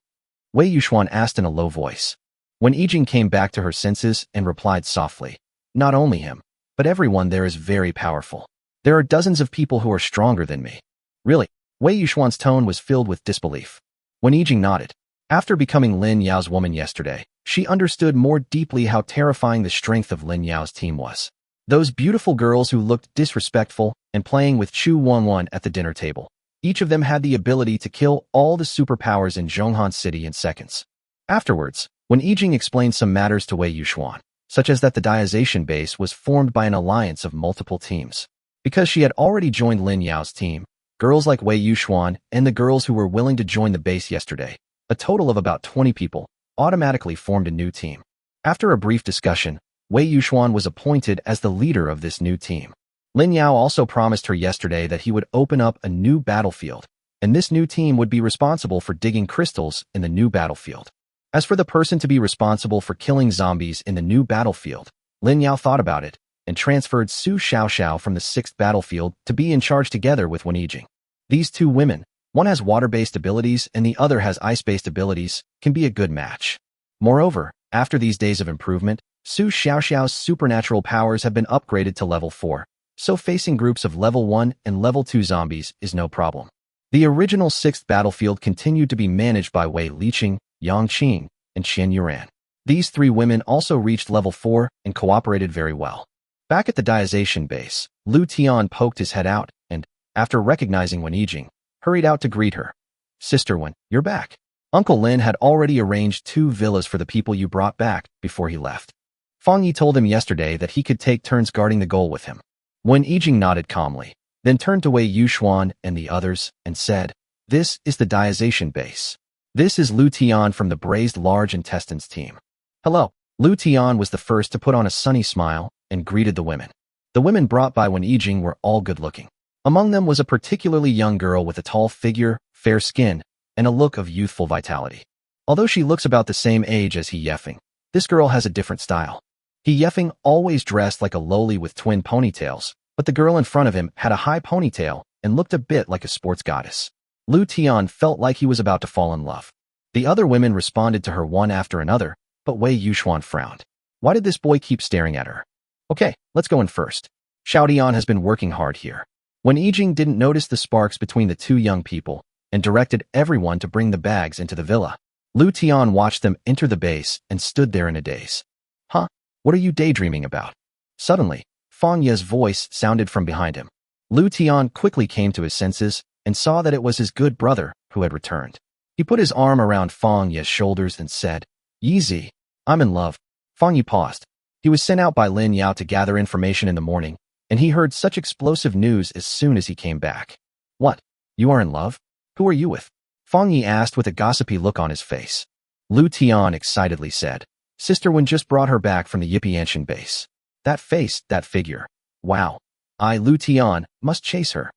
Wei Yuxuan asked in a low voice. When Yijing came back to her senses and replied softly, not only him, but everyone there is very powerful. There are dozens of people who are stronger than me. Really? Wei Yuxuan's tone was filled with disbelief. When Yijing nodded, after becoming Lin Yao's woman yesterday, she understood more deeply how terrifying the strength of Lin Yao's team was. Those beautiful girls who looked disrespectful and playing with Chu Wanwan at the dinner table. Each of them had the ability to kill all the superpowers in Zhonghan City in seconds. Afterwards, when Yijing explained some matters to Wei Yuxuan, such as that the Diazation base was formed by an alliance of multiple teams. Because she had already joined Lin Yao's team, girls like Wei Yuxuan and the girls who were willing to join the base yesterday, a total of about 20 people, automatically formed a new team. After a brief discussion, Wei Yuxuan was appointed as the leader of this new team. Lin Yao also promised her yesterday that he would open up a new battlefield, and this new team would be responsible for digging crystals in the new battlefield. As for the person to be responsible for killing zombies in the new battlefield, Lin Yao thought about it and transferred Su Xiaoxiao from the 6th battlefield to be in charge together with Wen Yijing. These two women, one has water-based abilities and the other has ice-based abilities, can be a good match. Moreover, after these days of improvement, Su Xiaoxiao's supernatural powers have been upgraded to level 4, so facing groups of level 1 and level 2 zombies is no problem. The original 6th battlefield continued to be managed by Wei Liqing, Yang Qing, and Qian Yuran. These three women also reached level 4 and cooperated very well. Back at the Diazation base, Lu Tian poked his head out and, after recognizing Wen Yijing, hurried out to greet her. Sister Wen, you're back. Uncle Lin had already arranged 2 villas for the people you brought back before he left. Fang Yi told him yesterday that he could take turns guarding the goal with him. Wen Yijing nodded calmly, then turned to Wei Yuxuan and the others and said, this is the Diazation base. This is Lu Tian from the Braised Large Intestines team. Hello. Lu Tian was the first to put on a sunny smile and greeted the women. The women brought by Wen Yijing were all good-looking. Among them was a particularly young girl with a tall figure, fair skin, and a look of youthful vitality. Although she looks about the same age as He Yefeng, this girl has a different style. He Yefeng always dressed like a lowly with twin ponytails, but the girl in front of him had a high ponytail and looked a bit like a sports goddess. Lu Tian felt like he was about to fall in love. The other women responded to her one after another, but Wei Yuxuan frowned. Why did this boy keep staring at her? Okay, let's go in first. Xiao Dian has been working hard here. When Yijing didn't notice the sparks between the two young people and directed everyone to bring the bags into the villa, Lu Tian watched them enter the base and stood there in a daze. Huh? What are you daydreaming about? Suddenly, Fang Ye's voice sounded from behind him. Lu Tian quickly came to his senses and saw that it was his good brother who had returned. He put his arm around Fang Ye's shoulders and said, Yi, I'm in love. Fang Ye paused. He was sent out by Lin Yao to gather information in the morning, and he heard such explosive news as soon as he came back. What? You are in love? Who are you with? Fang Yi asked with a gossipy look on his face. Lu Tian excitedly said, Sister Wen just brought her back from the Yipianshan base. That face, that figure. Wow. Lu Tian, must chase her.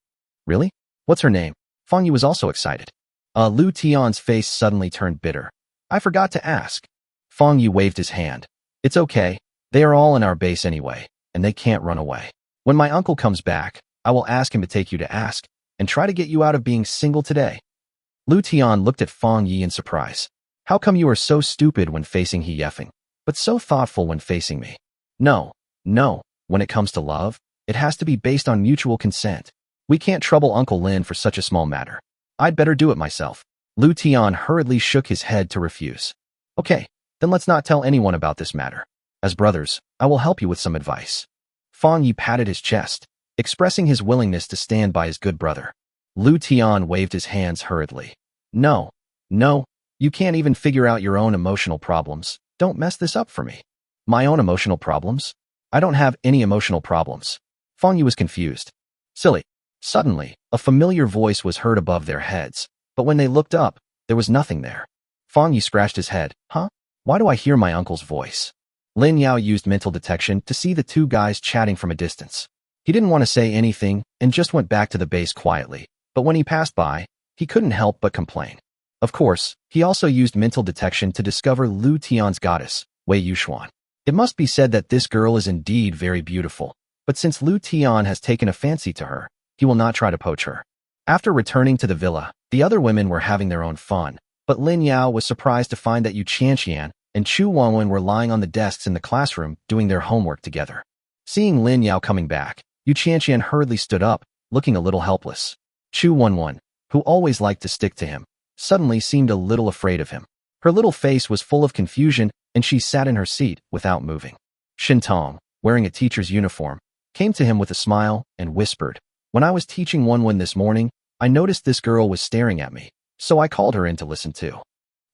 Really? What's her name? Fang Yi was also excited. Lu Tian's face suddenly turned bitter. I forgot to ask. Fang Yi waved his hand. It's okay. They are all in our base anyway, and they can't run away. When my uncle comes back, I will ask him to take you to ask, and try to get you out of being single today. Lu Tian looked at Fang Yi in surprise. How come you are so stupid when facing He Yefeng, but so thoughtful when facing me? No, when it comes to love, it has to be based on mutual consent. We can't trouble Uncle Lin for such a small matter. I'd better do it myself. Lu Tian hurriedly shook his head to refuse. Okay, then let's not tell anyone about this matter. As brothers, I will help you with some advice. Fang Yi patted his chest, expressing his willingness to stand by his good brother. Lu Tian waved his hands hurriedly. No, you can't even figure out your own emotional problems. Don't mess this up for me. My own emotional problems? I don't have any emotional problems. Fang Yi was confused. Silly. Suddenly, a familiar voice was heard above their heads, but when they looked up, there was nothing there. Fang Yi scratched his head. Huh? Why do I hear my uncle's voice? Lin Yao used mental detection to see the two guys chatting from a distance. He didn't want to say anything and just went back to the base quietly, but when he passed by, he couldn't help but complain. Of course, he also used mental detection to discover Lu Tian's goddess, Wei Yuxuan. It must be said that this girl is indeed very beautiful, but since Lu Tian has taken a fancy to her, he will not try to poach her. After returning to the villa, the other women were having their own fun, but Lin Yao was surprised to find that Yu Qianqian and Chu Wenwen were lying on the desks in the classroom doing their homework together. Seeing Lin Yao coming back, Yu Qianqian hurriedly stood up, looking a little helpless. Chu Wenwen, who always liked to stick to him, suddenly seemed a little afraid of him. Her little face was full of confusion, and she sat in her seat without moving. Shin Tong, wearing a teacher's uniform, came to him with a smile and whispered, "When I was teaching Wenwen this morning, I noticed this girl was staring at me, so I called her in to listen too."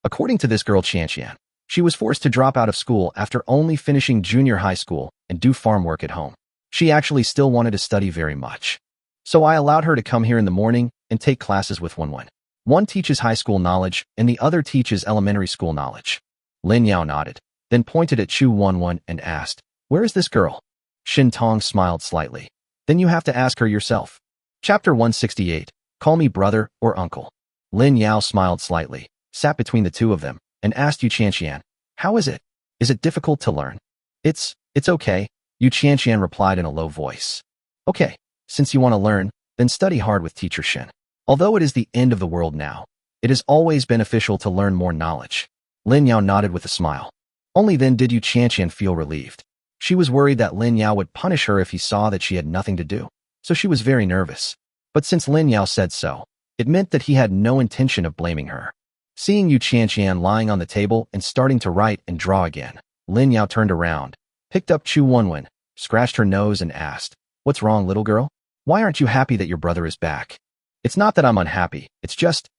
According to this girl Qianqian, she was forced to drop out of school after only finishing junior high school and do farm work at home. She actually still wanted to study very much. So I allowed her to come here in the morning and take classes with Wenwen. One teaches high school knowledge and the other teaches elementary school knowledge. Lin Yao nodded, then pointed at Chu Wenwen and asked, "Where is this girl?" Shin Tong smiled slightly. "Then you have to ask her yourself." Chapter 168, Call Me Brother or Uncle. Lin Yao smiled slightly, sat between the two of them, and asked Yu Qianqian, "How is it? Is it difficult to learn?" It's okay," Yu Qianqian replied in a low voice. "Okay, since you want to learn, then study hard with Teacher Shin. Although it is the end of the world now, it is always beneficial to learn more knowledge." Lin Yao nodded with a smile. Only then did Yu Qianqian feel relieved. She was worried that Lin Yao would punish her if he saw that she had nothing to do, so she was very nervous. But since Lin Yao said so, it meant that he had no intention of blaming her. Seeing Yu Qianqian lying on the table and starting to write and draw again, Lin Yao turned around, picked up Chu Wenwen, scratched her nose and asked, "What's wrong, little girl? Why aren't you happy that your brother is back?" "It's not that I'm unhappy, it's just,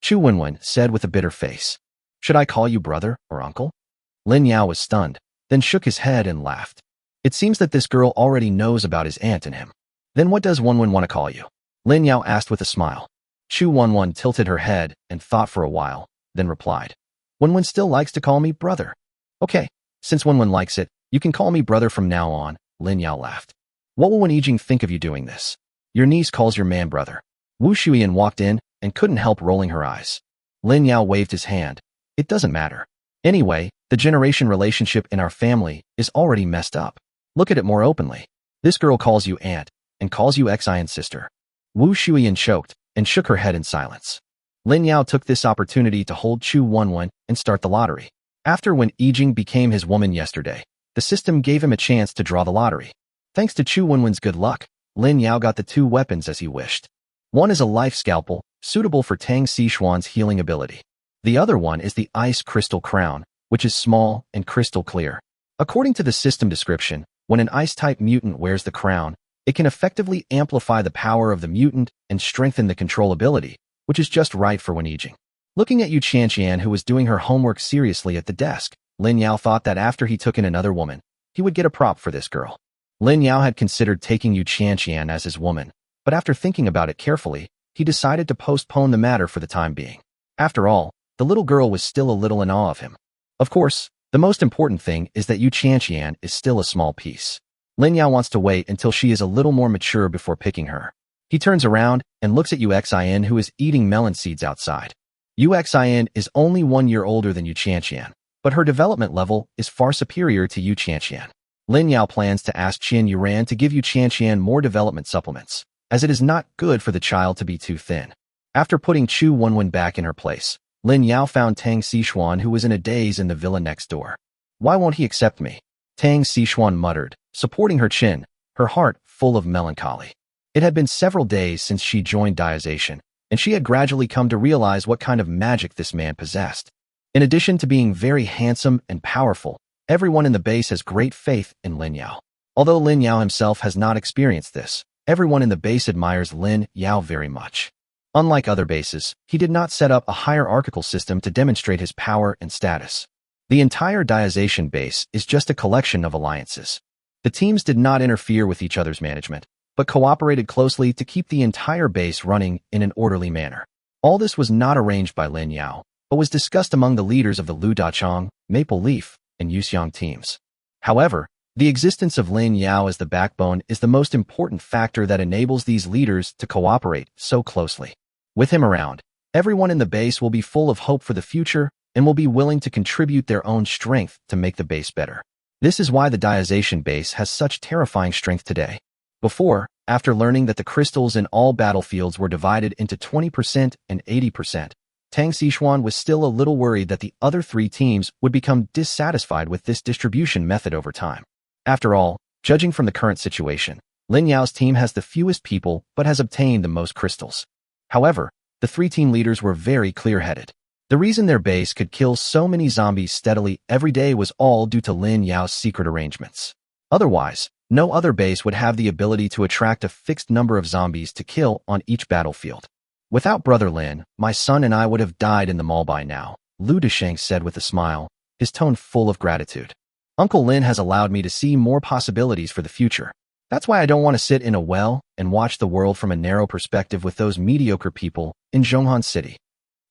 Chu Wenwen said with a bitter face. "Should I call you brother or uncle?" Lin Yao was stunned, then shook his head and laughed. "It seems that this girl already knows about his aunt and him. Then what does Wenwen want to call you?" Lin Yao asked with a smile. Chu Wenwen tilted her head and thought for a while, then replied, "Wenwen still likes to call me brother." "Okay, since Wenwen likes it, you can call me brother from now on," Lin Yao laughed. "What will Wen Yijing think of you doing this? Your niece calls your man brother." Wu Shuyan walked in and couldn't help rolling her eyes. Lin Yao waved his hand. "It doesn't matter. Anyway, the generation relationship in our family is already messed up. Look at it more openly. This girl calls you aunt and calls you ex-aunt sister." Wu Shuyan choked and shook her head in silence. Lin Yao took this opportunity to hold Chu Wenwen and start the lottery. After Wen Yijing became his woman yesterday, the system gave him a chance to draw the lottery. Thanks to Chu Wenwen's good luck, Lin Yao got the two weapons as he wished. One is a life scalpel, suitable for Tang Xishuan's healing ability. The other one is the ice crystal crown, which is small and crystal clear. According to the system description, when an ice-type mutant wears the crown, it can effectively amplify the power of the mutant and strengthen the control ability, which is just right for Wen Yijing. Looking at Yu Qianqian, who was doing her homework seriously at the desk, Lin Yao thought that after he took in another woman, he would get a prop for this girl. Lin Yao had considered taking Yu Qianqian as his woman, but after thinking about it carefully, he decided to postpone the matter for the time being. After all, the little girl was still a little in awe of him. Of course, the most important thing is that Yu Qianqian is still a small piece. Lin Yao wants to wait until she is a little more mature before picking her. He turns around and looks at Yu Xin, who is eating melon seeds outside. Yu Xin is only 1 year older than Yu Qianqian, but her development level is far superior to Yu Qianqian. Lin Yao plans to ask Qian Yuran to give Yu Qianqian more development supplements, as it is not good for the child to be too thin. After putting Chu Wenwen back in her place, Lin Yao found Tang Xishuan, who was in a daze in the villa next door. "Why won't he accept me?" Tang Xishuan muttered, supporting her chin, her heart full of melancholy. It had been several days since she joined Diazation, and she had gradually come to realize what kind of magic this man possessed. In addition to being very handsome and powerful, everyone in the base has great faith in Lin Yao. Although Lin Yao himself has not experienced this, everyone in the base admires Lin Yao very much. Unlike other bases, he did not set up a hierarchical system to demonstrate his power and status. The entire Diazation base is just a collection of alliances. The teams did not interfere with each other's management, but cooperated closely to keep the entire base running in an orderly manner. All this was not arranged by Lin Yao, but was discussed among the leaders of the Lu Dachong, Maple Leaf, and Yuxiang teams. However, the existence of Lin Yao as the backbone is the most important factor that enables these leaders to cooperate so closely. With him around, everyone in the base will be full of hope for the future and will be willing to contribute their own strength to make the base better. This is why the Diazation base has such terrifying strength today. After learning that the crystals in all battlefields were divided into 20% and 80%, Tang Xishuan was still a little worried that the other three teams would become dissatisfied with this distribution method over time. After all, judging from the current situation, Lin Yao's team has the fewest people but has obtained the most crystals. However, the three team leaders were very clear-headed. The reason their base could kill so many zombies steadily every day was all due to Lin Yao's secret arrangements. Otherwise, no other base would have the ability to attract a fixed number of zombies to kill on each battlefield. Without Brother Lin, my son and I would have died in the mall by now, Lu Desheng said with a smile, his tone full of gratitude. Uncle Lin has allowed me to see more possibilities for the future. That's why I don't want to sit in a well and watch the world from a narrow perspective with those mediocre people in Zhonghan City.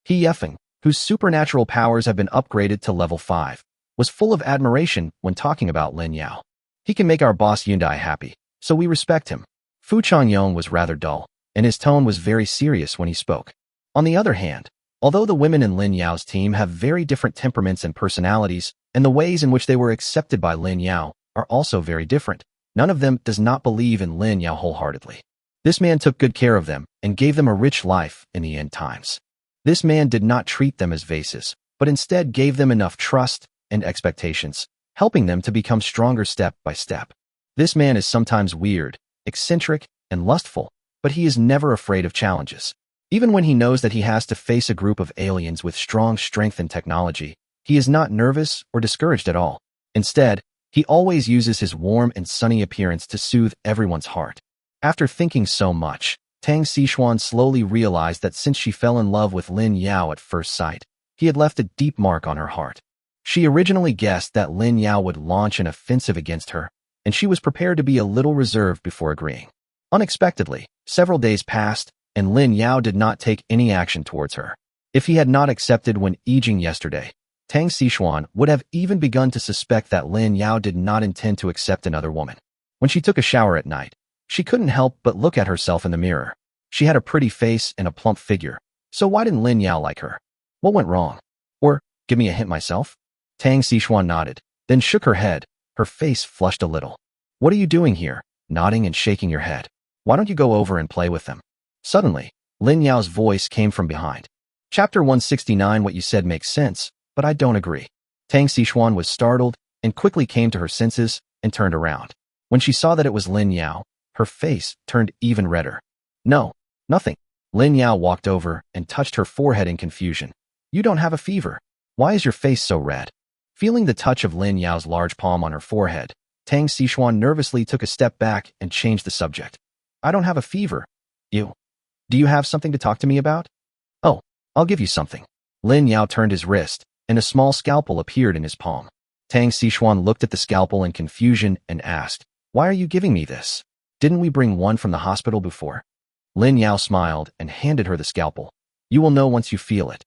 He Yefeng, whose supernatural powers have been upgraded to level 5, was full of admiration when talking about Lin Yao. He can make our boss Yundai happy, so we respect him. Fu Changyong was rather dull, and his tone was very serious when he spoke. On the other hand, although the women in Lin Yao's team have very different temperaments and personalities, and the ways in which they were accepted by Lin Yao are also very different, none of them does not believe in Lin Yao wholeheartedly. This man took good care of them and gave them a rich life in the end times. This man did not treat them as vases, but instead gave them enough trust and expectations, helping them to become stronger step by step. This man is sometimes weird, eccentric, and lustful, but he is never afraid of challenges. Even when he knows that he has to face a group of aliens with strong strength and technology, he is not nervous or discouraged at all. Instead, he always uses his warm and sunny appearance to soothe everyone's heart. After thinking so much, Tang Xishuan slowly realized that since she fell in love with Lin Yao at first sight, he had left a deep mark on her heart. She originally guessed that Lin Yao would launch an offensive against her, and she was prepared to be a little reserved before agreeing. Unexpectedly, several days passed, and Lin Yao did not take any action towards her. If he had not accepted Wen Yijing yesterday, Tang Xishuan would have even begun to suspect that Lin Yao did not intend to accept another woman. When she took a shower at night, she couldn't help but look at herself in the mirror. She had a pretty face and a plump figure, so why didn't Lin Yao like her? What went wrong? Or, give me a hint myself? Tang Xishuan nodded, then shook her head. Her face flushed a little. What are you doing here? Nodding and shaking your head. Why don't you go over and play with them? Suddenly, Lin Yao's voice came from behind. Chapter 169. What you said makes sense, but I don't agree. Tang Xishuan was startled and quickly came to her senses and turned around. When she saw that it was Lin Yao, her face turned even redder. No, nothing. Lin Yao walked over and touched her forehead in confusion. You don't have a fever. Why is your face so red? Feeling the touch of Lin Yao's large palm on her forehead, Tang Xishuan nervously took a step back and changed the subject. I don't have a fever. You. Do you have something to talk to me about? Oh, I'll give you something. Lin Yao turned his wrist, and a small scalpel appeared in his palm. Tang Xishuan looked at the scalpel in confusion and asked, Why are you giving me this? Didn't we bring one from the hospital before? Lin Yao smiled and handed her the scalpel. You will know once you feel it.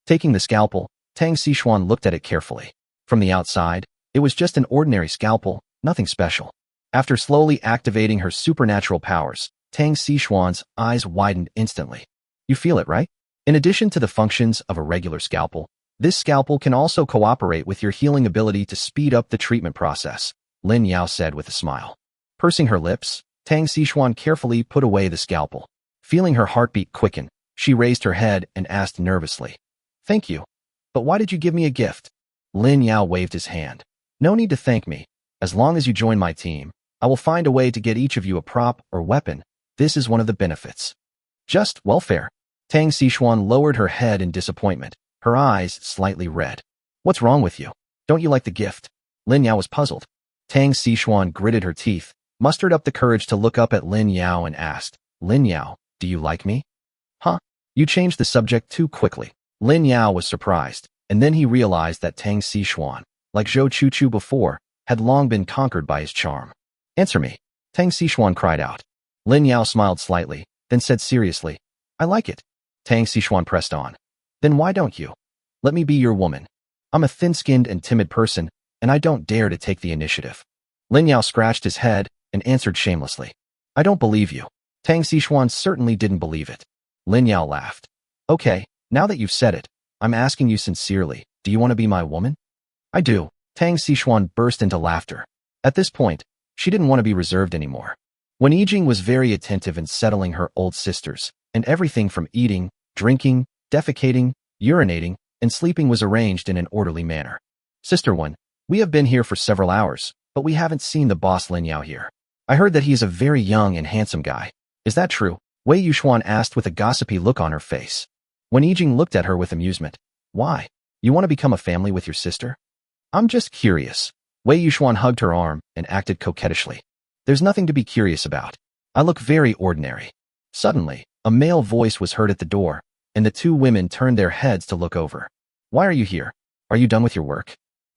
Taking the scalpel, Tang Xishuan looked at it carefully. From the outside, it was just an ordinary scalpel, nothing special. After slowly activating her supernatural powers, Tang Xishuan's eyes widened instantly. You feel it, right? In addition to the functions of a regular scalpel, this scalpel can also cooperate with your healing ability to speed up the treatment process, Lin Yao said with a smile. Pursing her lips, Tang Xishuan carefully put away the scalpel. Feeling her heartbeat quicken, she raised her head and asked nervously, Thank you. But why did you give me a gift? Lin Yao waved his hand. No need to thank me. As long as you join my team, I will find a way to get each of you a prop or weapon. This is one of the benefits. Just welfare. Tang Xishuan lowered her head in disappointment, her eyes slightly red. What's wrong with you? Don't you like the gift? Lin Yao was puzzled. Tang Xishuan gritted her teeth, mustered up the courage to look up at Lin Yao and asked, Lin Yao, do you like me? Huh? You changed the subject too quickly. Lin Yao was surprised, and then he realized that Tang Xishuan, like Zhou Chuchu before, had long been conquered by his charm. Answer me. Tang Xishuan cried out. Lin Yao smiled slightly, then said seriously, I like it. Tang Xishuan pressed on. Then why don't you? Let me be your woman. I'm a thin-skinned and timid person, and I don't dare to take the initiative. Lin Yao scratched his head and answered shamelessly. I don't believe you. Tang Xishuan certainly didn't believe it. Lin Yao laughed. Okay, now that you've said it, I'm asking you sincerely, do you want to be my woman? I do. Tang Xishuan burst into laughter. At this point, she didn't want to be reserved anymore. Wen Yijing was very attentive in settling her old sisters, and everything from eating, drinking, defecating, urinating, and sleeping was arranged in an orderly manner. Sister Wen, we have been here for several hours, but we haven't seen the boss Lin Yao here. I heard that he is a very young and handsome guy. Is that true? Wei Yuxuan asked with a gossipy look on her face. Wen Yijing looked at her with amusement. Why? You want to become a family with your sister? I'm just curious. Wei Yuxuan hugged her arm and acted coquettishly. There's nothing to be curious about. I look very ordinary. Suddenly, a male voice was heard at the door, and the two women turned their heads to look over. Why are you here? Are you done with your work?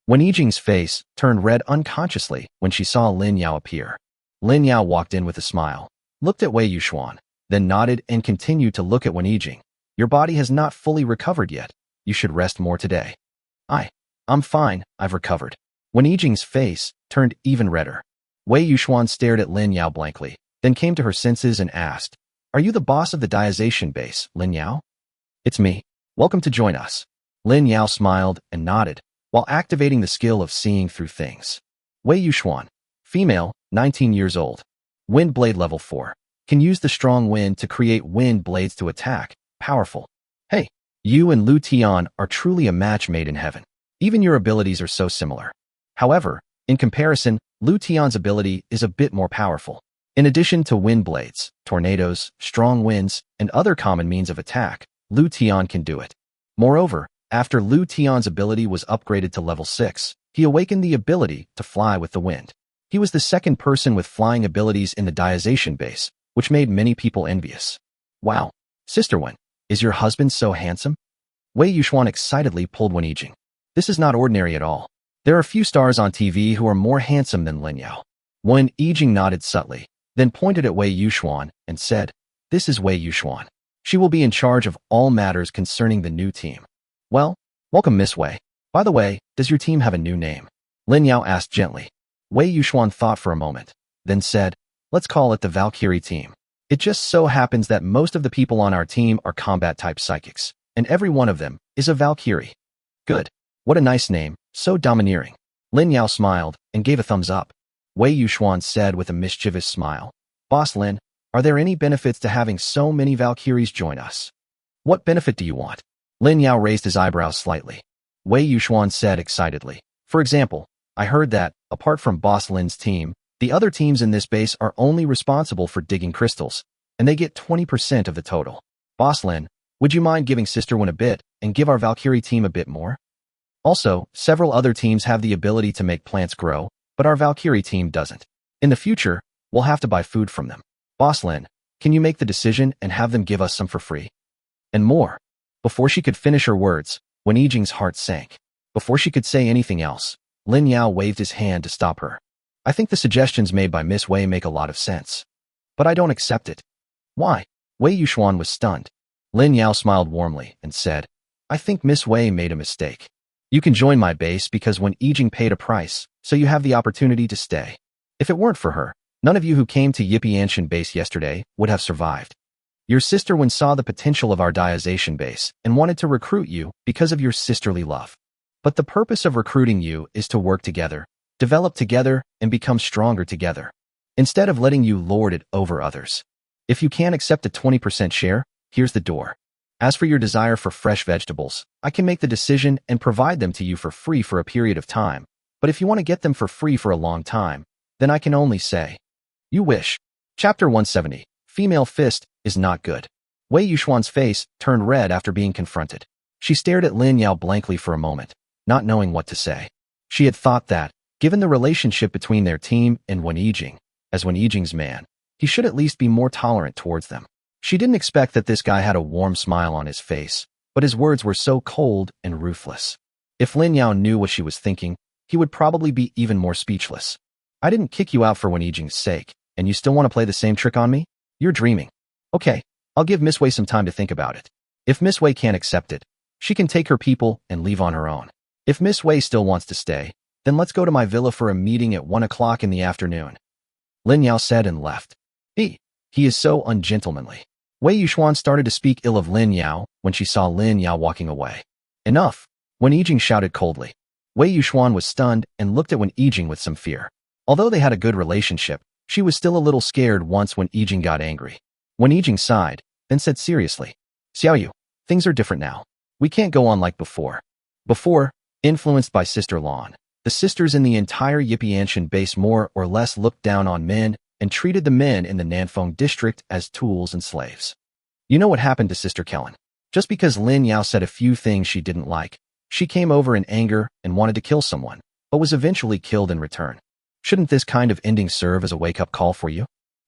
Wen Yijing's face turned red unconsciously when she saw Lin Yao appear. Lin Yao walked in with a smile, looked at Wei Yuxuan, then nodded and continued to look at Wen Yijing. Your body has not fully recovered yet. You should rest more today. I'm fine, I've recovered. Wen Yijing's face turned even redder. Wei Yuxuan stared at Lin Yao blankly, then came to her senses and asked, Are you the boss of the diazation base, Lin Yao? It's me. Welcome to join us. Lin Yao smiled and nodded, while activating the skill of seeing through things. Wei Yuxuan, female, 19 years old. Wind blade level 4. Can use the strong wind to create wind blades to attack. Powerful. Hey, you and Lu Tian are truly a match made in heaven. Even your abilities are so similar. However, in comparison, Lu Tian's ability is a bit more powerful. In addition to wind blades, tornadoes, strong winds, and other common means of attack, Lu Tian can do it. Moreover, after Lu Tian's ability was upgraded to level 6, he awakened the ability to fly with the wind. He was the second person with flying abilities in the diazation base, which made many people envious. Wow, Sister Wen, is your husband so handsome? Wei Yuxuan excitedly pulled Wen Yijing. This is not ordinary at all. There are few stars on TV who are more handsome than Lin Yao. Wen Yijing nodded subtly, then pointed at Wei Yuxuan and said, This is Wei Yuxuan. She will be in charge of all matters concerning the new team. Well, welcome Miss Wei. By the way, does your team have a new name? Lin Yao asked gently. Wei Yuxuan thought for a moment, then said, Let's call it the Valkyrie team. It just so happens that most of the people on our team are combat-type psychics, and every one of them is a Valkyrie. Good. What a nice name, so domineering. Lin Yao smiled and gave a thumbs up. Wei Yuxuan said with a mischievous smile, Boss Lin, are there any benefits to having so many Valkyries join us? What benefit do you want? Lin Yao raised his eyebrows slightly. Wei Yuxuan said excitedly, For example, I heard that, apart from Boss Lin's team, the other teams in this base are only responsible for digging crystals, and they get 20% of the total. Boss Lin, would you mind giving Sister Wen a bit and give our Valkyrie team a bit more? Also, several other teams have the ability to make plants grow, but our Valkyrie team doesn't. In the future, we'll have to buy food from them. Boss Lin, can you make the decision and have them give us some for free? And more. Before she could finish her words, Wen Yijing's heart sank. Before she could say anything else, Lin Yao waved his hand to stop her. I think the suggestions made by Miss Wei make a lot of sense. But I don't accept it. Why? Wei Yuxuan was stunned. Lin Yao smiled warmly and said, I think Miss Wei made a mistake. You can join my base because Wen Yijing paid a price, so you have the opportunity to stay. If it weren't for her, none of you who came to Yippee Anshan base yesterday would have survived. Your sister Wen saw the potential of our diazation base and wanted to recruit you because of your sisterly love. But the purpose of recruiting you is to work together, develop together, and become stronger together, instead of letting you lord it over others. If you can't accept a 20% share, here's the door. As for your desire for fresh vegetables, I can make the decision and provide them to you for free for a period of time, but if you want to get them for free for a long time, then I can only say, you wish. Chapter 170, Female Fist, is not good. Wei Yuxuan's face turned red after being confronted. She stared at Lin Yao blankly for a moment, not knowing what to say. She had thought that, given the relationship between their team and Wen Yijing, as Wen Yijing's man, he should at least be more tolerant towards them. She didn't expect that this guy had a warm smile on his face, but his words were so cold and ruthless. If Lin Yao knew what she was thinking, he would probably be even more speechless. I didn't kick you out for Wen Yijing's sake, and you still want to play the same trick on me? You're dreaming. Okay, I'll give Miss Wei some time to think about it. If Miss Wei can't accept it, she can take her people and leave on her own. If Miss Wei still wants to stay, then let's go to my villa for a meeting at 1 o'clock in the afternoon. Lin Yao said and left. He is so ungentlemanly. Wei Yuxuan started to speak ill of Lin Yao when she saw Lin Yao walking away. Enough, Wen Yijing shouted coldly. Wei Yuxuan was stunned and looked at Wen Yijing with some fear. Although they had a good relationship, She was still a little scared once when Yijing got angry. When Yijing sighed, then said seriously, Xiaoyu, things are different now. We can't go on like before. Before, influenced by Sister Lan, the sisters in the entire Yipianshan base more or less looked down on men and treated the men in the Nanfeng district as tools and slaves. You know what happened to Sister Kellen? Just because Lin Yao said a few things she didn't like, she came over in anger and wanted to kill someone, but was eventually killed in return. Shouldn't this kind of ending serve as a wake-up call for you?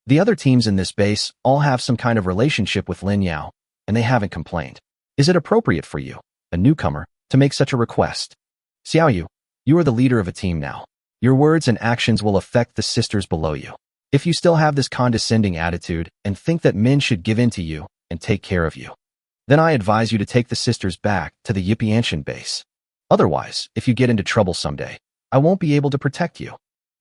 The other teams in this base all have some kind of relationship with Lin Yao, and they haven't complained. Is it appropriate for you, a newcomer, to make such a request? Xiaoyu, you are the leader of a team now. Your words and actions will affect the sisters below you. If you still have this condescending attitude and think that men should give in to you and take care of you, then I advise you to take the sisters back to the Yipianshan base. Otherwise, if you get into trouble someday, I won't be able to protect you.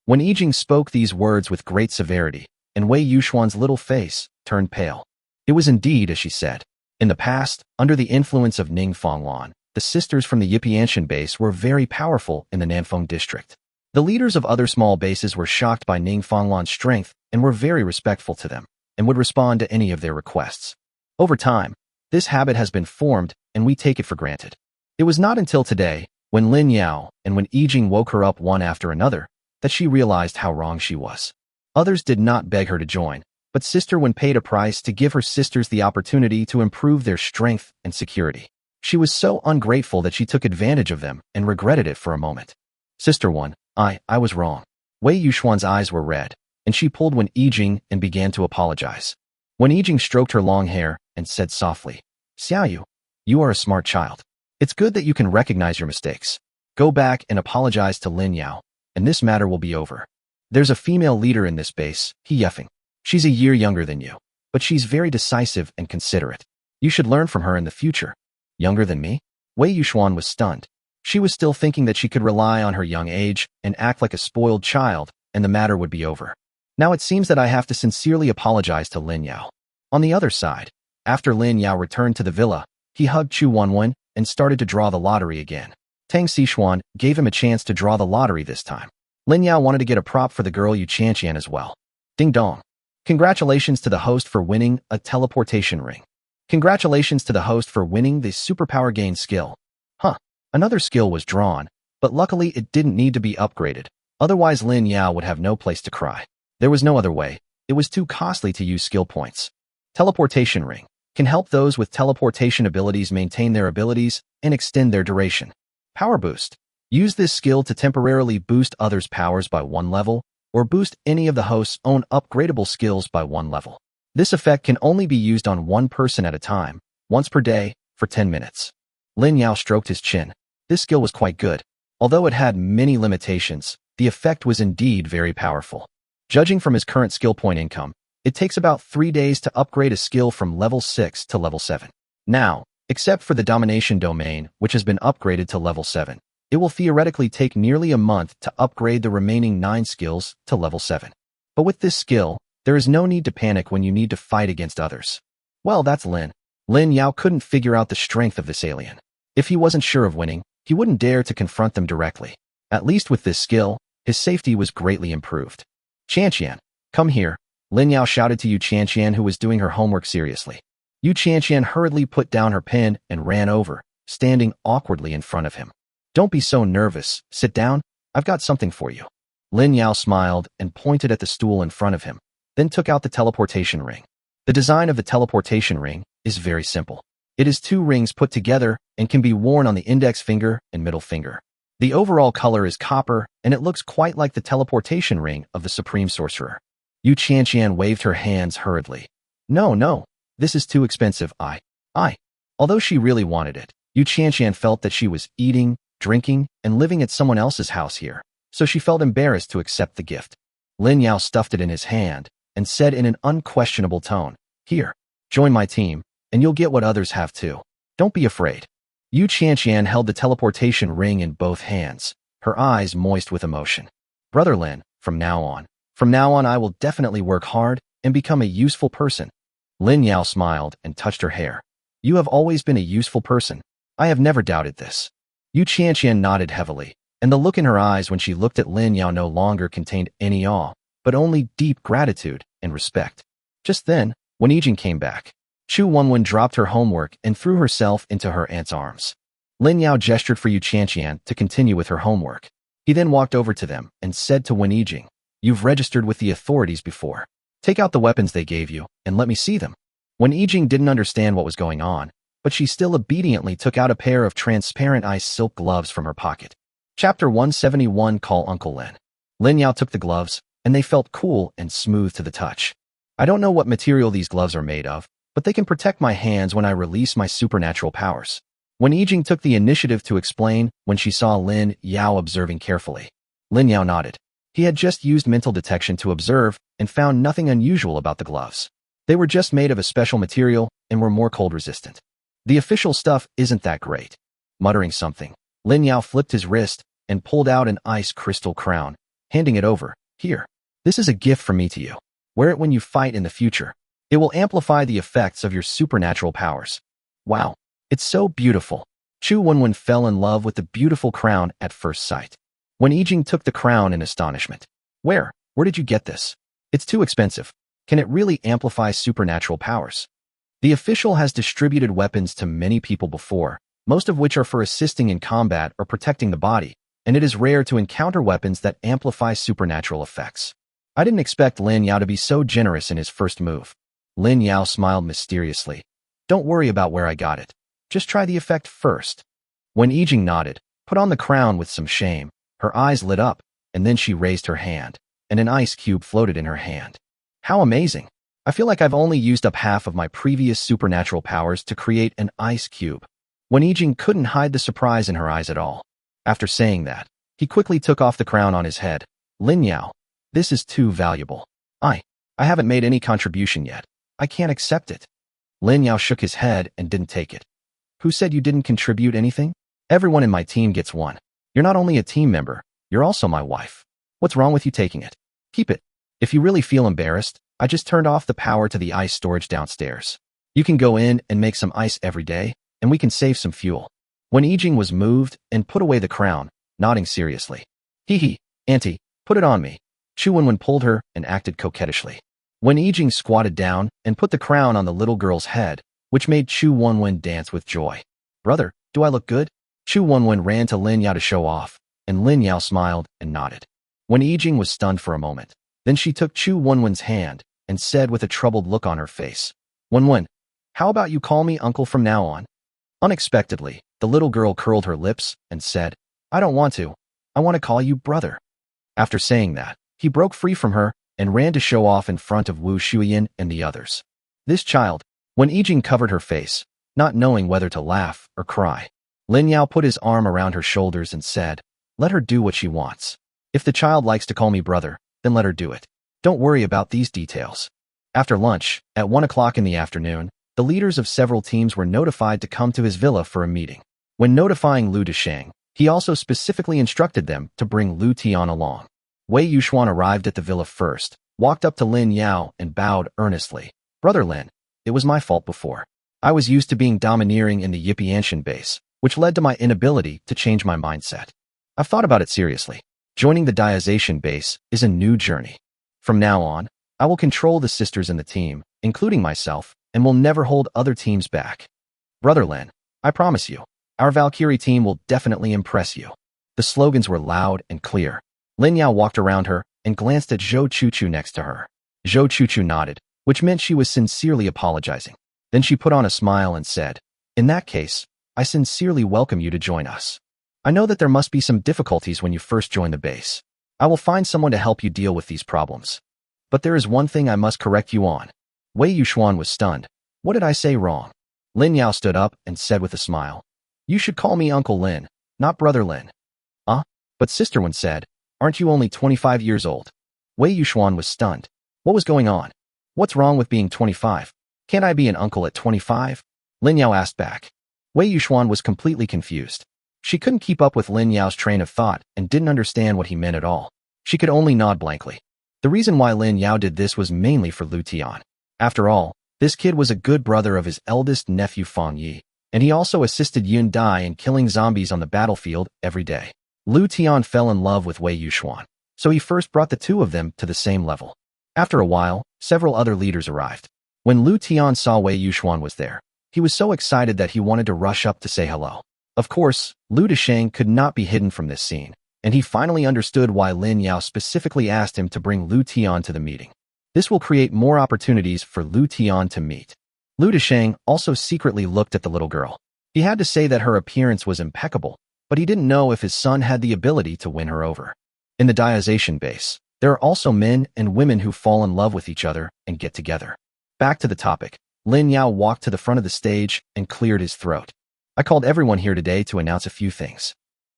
When Yijing spoke these words with great severity, and Wei Yuxuan's little face turned pale. It was indeed as she said. In the past, under the influence of Ning Fanglan, the sisters from the Yipianshan base were very powerful in the Nanfeng district. The leaders of other small bases were shocked by Ning Fanglan's strength and were very respectful to them, and would respond to any of their requests. Over time, this habit has been formed, and we take it for granted. It was not until today, when Lin Yao and when Yijing woke her up one after another, that she realized how wrong she was. Others did not beg her to join, but Sister Wen paid a price to give her sisters the opportunity to improve their strength and security. She was so ungrateful that she took advantage of them and regretted it for a moment. Sister Wen, I was wrong. Wei Yuxuan's eyes were red, and she pulled Wen Yijing and began to apologize. When Yijing stroked her long hair and said softly, Xiaoyu, you are a smart child. It's good that you can recognize your mistakes. Go back and apologize to Lin Yao, and this matter will be over. There's a female leader in this base, He Yefeng. She's a year younger than you, but she's very decisive and considerate. You should learn from her in the future. Younger than me? Wei Yuxuan was stunned. She was still thinking that she could rely on her young age and act like a spoiled child, and the matter would be over. Now it seems that I have to sincerely apologize to Lin Yao. On the other side, after Lin Yao returned to the villa, he hugged Chu Wanwen and started to draw the lottery again. Tang Xishuan gave him a chance to draw the lottery this time. Lin Yao wanted to get a prop for the girl Yu Chanqian as well. Ding dong. Congratulations to the host for winning a teleportation ring. Congratulations to the host for winning the superpower gain skill. Another skill was drawn, but luckily it didn't need to be upgraded. Otherwise Lin Yao would have no place to cry. There was no other way. It was too costly to use skill points. Teleportation ring can help those with teleportation abilities maintain their abilities and extend their duration. Power boost. Use this skill to temporarily boost others' powers by 1 level, or boost any of the host's own upgradable skills by 1 level. This effect can only be used on one person at a time, once per day, for 10 minutes. Lin Yao stroked his chin. This skill was quite good. Although it had many limitations, the effect was indeed very powerful. Judging from his current skill point income, it takes about 3 days to upgrade a skill from level 6 to level 7. Now, except for the domination domain, which has been upgraded to level 7, it will theoretically take nearly a month to upgrade the remaining 9 skills to level 7. But with this skill, there is no need to panic when you need to fight against others. Well, that's Lin. Lin Yao couldn't figure out the strength of this alien. If he wasn't sure of winning, he wouldn't dare to confront them directly. At least with this skill, his safety was greatly improved. Chanqian, come here. Lin Yao shouted to Yu Chanqian, who was doing her homework seriously. Yu Chanqian hurriedly put down her pen and ran over, standing awkwardly in front of him. Don't be so nervous. Sit down. I've got something for you. Lin Yao smiled and pointed at the stool in front of him, then took out the teleportation ring. The design of the teleportation ring is very simple. It is 2 rings put together and can be worn on the index finger and middle finger. The overall color is copper, and it looks quite like the teleportation ring of the Supreme Sorcerer. Yu Chanqian waved her hands hurriedly. No, this is too expensive. Although she really wanted it, Yu Chanqian felt that she was eating, drinking, and living at someone else's house here, so she felt embarrassed to accept the gift. Lin Yao stuffed it in his hand and said in an unquestionable tone, Here, join my team, and you'll get what others have too. Don't be afraid. Yu Chanqian held the teleportation ring in both hands, her eyes moist with emotion. Brother Lin, from now on I will definitely work hard and become a useful person. Lin Yao smiled and touched her hair. You have always been a useful person. I have never doubted this. Yu Chanqian nodded heavily, and the look in her eyes when she looked at Lin Yao no longer contained any awe, but only deep gratitude and respect. Just then, when Yijing came back, Chu Wenwen dropped her homework and threw herself into her aunt's arms. Lin Yao gestured for Yu Qianqian to continue with her homework. He then walked over to them and said to Wen Yijing, "You've registered with the authorities before. Take out the weapons they gave you and let me see them." Wen Yijing didn't understand what was going on, but she still obediently took out a pair of transparent ice silk gloves from her pocket. Chapter 171 Call Uncle Lin. Lin Yao took the gloves, and they felt cool and smooth to the touch. I don't know what material these gloves are made of, but they can protect my hands when I release my supernatural powers. Wen Yijing took the initiative to explain when she saw Lin Yao observing carefully. Lin Yao nodded. He had just used mental detection to observe and found nothing unusual about the gloves. They were just made of a special material and were more cold resistant. The official stuff isn't that great. Muttering something, Lin Yao flipped his wrist and pulled out an ice crystal crown, handing it over. "Here. This is a gift from me to you. Wear it when you fight in the future. It will amplify the effects of your supernatural powers." Wow, it's so beautiful. Chu Wenwen fell in love with the beautiful crown at first sight. Wen Yijing took the crown in astonishment. Where did you get this? It's too expensive. Can it really amplify supernatural powers? The official has distributed weapons to many people before, most of which are for assisting in combat or protecting the body, and it is rare to encounter weapons that amplify supernatural effects. I didn't expect Lin Yao to be so generous in his first move. Lin Yao smiled mysteriously. "Don't worry about where I got it. Just try the effect first." When Yijing nodded, put on the crown with some shame, her eyes lit up, and then she raised her hand, and an ice cube floated in her hand. How amazing! I feel like I've only used up half of my previous supernatural powers to create an ice cube. When Yijing couldn't hide the surprise in her eyes at all. After saying that, he quickly took off the crown on his head. "Lin Yao, this is too valuable. I haven't made any contribution yet. I can't accept it." Lin Yao shook his head and didn't take it. "Who said you didn't contribute anything? Everyone in my team gets one. You're not only a team member, you're also my wife. What's wrong with you taking it? Keep it. If you really feel embarrassed, I just turned off the power to the ice storage downstairs. You can go in and make some ice every day, and we can save some fuel." When Yijing was moved and put away the crown, nodding seriously. "Hee, auntie, put it on me." Chu Wenwen pulled her and acted coquettishly. When Yijing squatted down and put the crown on the little girl's head, which made Chu Wenwen dance with joy. "Brother, do I look good?" Chu Wenwen ran to Lin Yao to show off, and Lin Yao smiled and nodded. When Yijing was stunned for a moment, then she took Chu Wenwen's hand and said with a troubled look on her face, "Wenwen, how about you call me uncle from now on?" Unexpectedly, the little girl curled her lips and said, "I don't want to. I want to call you brother." After saying that, he broke free from her and ran to show off in front of Wu Shuyan and the others. This child, when Yijing covered her face, not knowing whether to laugh or cry, Lin Yao put his arm around her shoulders and said, "Let her do what she wants. If the child likes to call me brother, then let her do it. Don't worry about these details." After lunch, at 1 o'clock in the afternoon, the leaders of several teams were notified to come to his villa for a meeting. When notifying Lu Desheng, he also specifically instructed them to bring Lu Tian along. Wei Yuxuan arrived at the villa first, walked up to Lin Yao and bowed earnestly. "Brother Lin, it was my fault before. I was used to being domineering in the Yipianshan base, which led to my inability to change my mindset. I've thought about it seriously. Joining the Diazation base is a new journey. From now on, I will control the sisters in the team, including myself, and will never hold other teams back. Brother Lin, I promise you, our Valkyrie team will definitely impress you." The slogans were loud and clear. Lin Yao walked around her and glanced at Zhou Chuchu next to her. Zhou Chuchu nodded, which meant she was sincerely apologizing. Then she put on a smile and said, "In that case, I sincerely welcome you to join us. I know that there must be some difficulties when you first join the base. I will find someone to help you deal with these problems. But there is one thing I must correct you on." Wei Yuxuan was stunned. "What did I say wrong?" Lin Yao stood up and said with a smile, "You should call me Uncle Lin, not Brother Lin." But Sister Wen said, "Aren't you only 25 years old?" Wei Yuxuan was stunned. What was going on? What's wrong with being 25? Can't I be an uncle at 25? Lin Yao asked back. Wei Yuxuan was completely confused. She couldn't keep up with Lin Yao's train of thought and didn't understand what he meant at all. She could only nod blankly. The reason why Lin Yao did this was mainly for Lu Tian. After all, this kid was a good brother of his eldest nephew Fang Yi, and he also assisted Yun Dai in killing zombies on the battlefield every day. Lu Tian fell in love with Wei Yuxuan, so he first brought the two of them to the same level. After a while, several other leaders arrived. When Lu Tian saw Wei Yuxuan was there, he was so excited that he wanted to rush up to say hello. Of course, Lu Desheng could not be hidden from this scene, and he finally understood why Lin Yao specifically asked him to bring Lu Tian to the meeting. This will create more opportunities for Lu Tian to meet. Lu Desheng also secretly looked at the little girl. He had to say that her appearance was impeccable, but he didn't know if his son had the ability to win her over. In the Diazation base, there are also men and women who fall in love with each other and get together. Back to the topic, Lin Yao walked to the front of the stage and cleared his throat. I called everyone here today to announce a few things.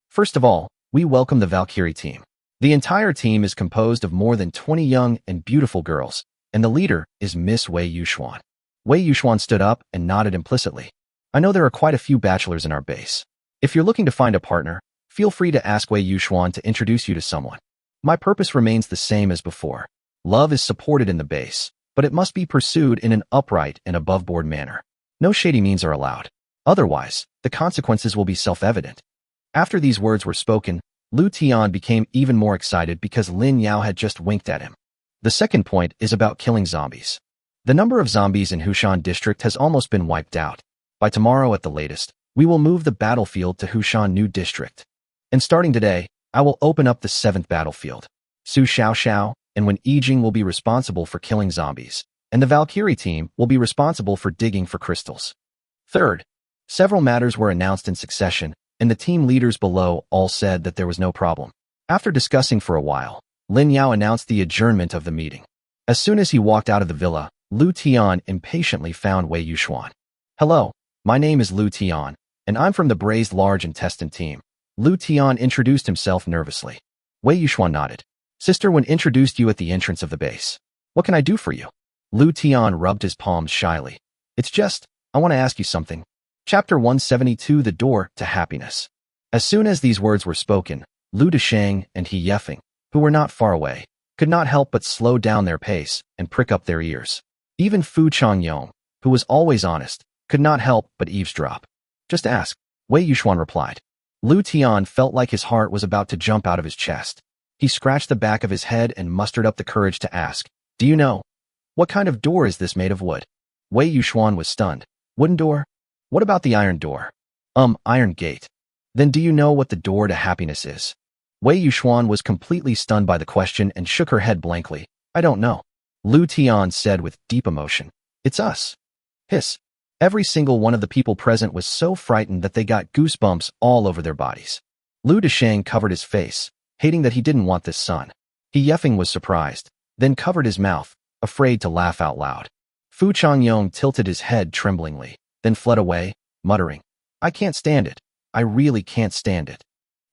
First of all, we welcome the Valkyrie team. The entire team is composed of more than 20 young and beautiful girls, and the leader is Miss Wei Yuxuan. Wei Yuxuan stood up and nodded implicitly. I know there are quite a few bachelors in our base. If you're looking to find a partner, feel free to ask Wei Yuxuan to introduce you to someone. My purpose remains the same as before. Love is supported in the base, but it must be pursued in an upright and above-board manner. No shady means are allowed. Otherwise, the consequences will be self-evident. After these words were spoken, Lu Tian became even more excited because Lin Yao had just winked at him. The second point is about killing zombies. The number of zombies in Hushan district has almost been wiped out. By tomorrow at the latest, we will move the battlefield to Hushan New District. And starting today, I will open up the 7th battlefield. Su Xiao and Wen Yijing will be responsible for killing zombies, and the Valkyrie team will be responsible for digging for crystals. Third, several matters were announced in succession, and the team leaders below all said that there was no problem. After discussing for a while, Lin Yao announced the adjournment of the meeting. As soon as he walked out of the villa, Lu Tian impatiently found Wei Yuxuan. Hello, my name is Lu Tian, and I'm from the Braised Large Intestine team. Lu Tian introduced himself nervously. Wei Yuxuan nodded. Sister Wen introduced you at the entrance of the base. What can I do for you? Lu Tian rubbed his palms shyly. It's just, I want to ask you something. Chapter 172 The Door to Happiness. As soon as these words were spoken, Lu Desheng and He Yefeng, who were not far away, could not help but slow down their pace and prick up their ears. Even Fu Changyong, who was always honest, could not help but eavesdrop. Just ask, Wei Yuxuan replied. Lu Tian felt like his heart was about to jump out of his chest. He scratched the back of his head and mustered up the courage to ask, Do you know? What kind of door is this made of wood? Wei Yuxuan was stunned. Wooden door? What about the iron door? Iron gate. Then do you know what the door to happiness is? Wei Yuxuan was completely stunned by the question and shook her head blankly. I don't know. Lu Tian said with deep emotion. It's us. Hiss. Every single one of the people present was so frightened that they got goosebumps all over their bodies. Lu Desheng covered his face, hating that he didn't want this son. He Yefeng was surprised, then covered his mouth, afraid to laugh out loud. Fu Changyong tilted his head tremblingly, then fled away, muttering, I can't stand it. I really can't stand it.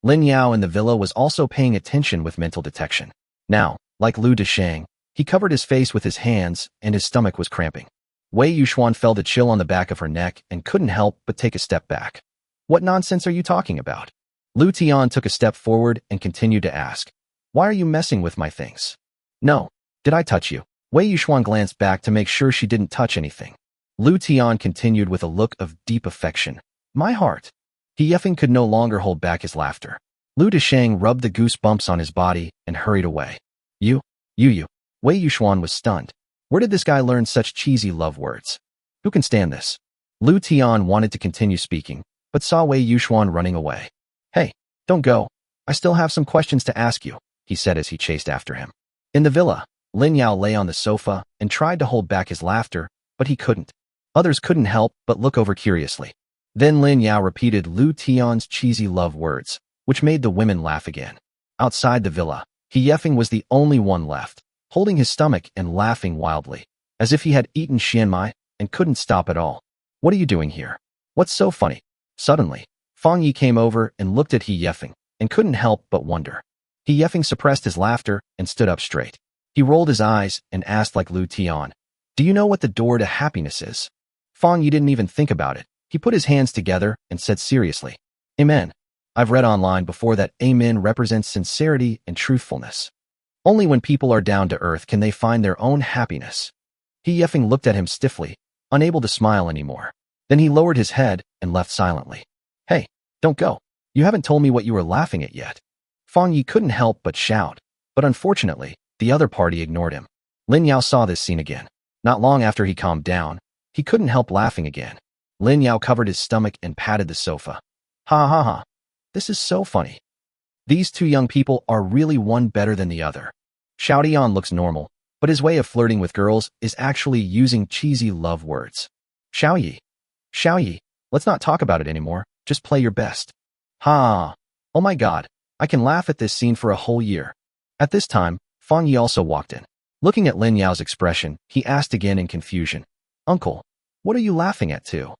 Lin Yao in the villa was also paying attention with mental detection. Now, like Lu Desheng, he covered his face with his hands and his stomach was cramping. Wei Yuxuan felt a chill on the back of her neck and couldn't help but take a step back. What nonsense are you talking about? Lu Tian took a step forward and continued to ask, Why are you messing with my things? No. Did I touch you? Wei Yuxuan glanced back to make sure she didn't touch anything. Lu Tian continued with a look of deep affection. My heart. He Yefeng could no longer hold back his laughter. Lu Desheng rubbed the goosebumps on his body and hurried away. You. Wei Yuxuan was stunned. Where did this guy learn such cheesy love words? Who can stand this? Lu Tian wanted to continue speaking, but saw Wei Yuxuan running away. Hey, don't go. I still have some questions to ask you, he said as he chased after him. In the villa, Lin Yao lay on the sofa and tried to hold back his laughter, but he couldn't. Others couldn't help but look over curiously. Then Lin Yao repeated Lu Tian's cheesy love words, which made the women laugh again. Outside the villa, He Yefeng was the only one left, holding his stomach and laughing wildly, as if he had eaten xianmai and couldn't stop at all. What are you doing here? What's so funny? Suddenly, Fang Yi came over and looked at He Yefeng and couldn't help but wonder. He Yefeng suppressed his laughter and stood up straight. He rolled his eyes and asked like Lu Tian, Do you know what the door to happiness is? Fang Yi didn't even think about it. He put his hands together and said seriously, Amen. I've read online before that Amen represents sincerity and truthfulness. Only when people are down to earth can they find their own happiness. He Yefeng looked at him stiffly, unable to smile anymore. Then he lowered his head and left silently. Hey, don't go. You haven't told me what you were laughing at yet. Fang Yi couldn't help but shout, But unfortunately, the other party ignored him. Lin Yao saw this scene again. Not long after he calmed down, he couldn't help laughing again. Lin Yao covered his stomach and patted the sofa. Ha ha ha. This is so funny. These two young people are really one better than the other. Xiao Dian looks normal, but his way of flirting with girls is actually using cheesy love words. Xiao Yi, let's not talk about it anymore, just play your best. Ha! Oh my god, I can laugh at this scene for a whole year. At this time, Fang Yi also walked in. Looking at Lin Yao's expression, he asked again in confusion. Uncle, what are you laughing at too?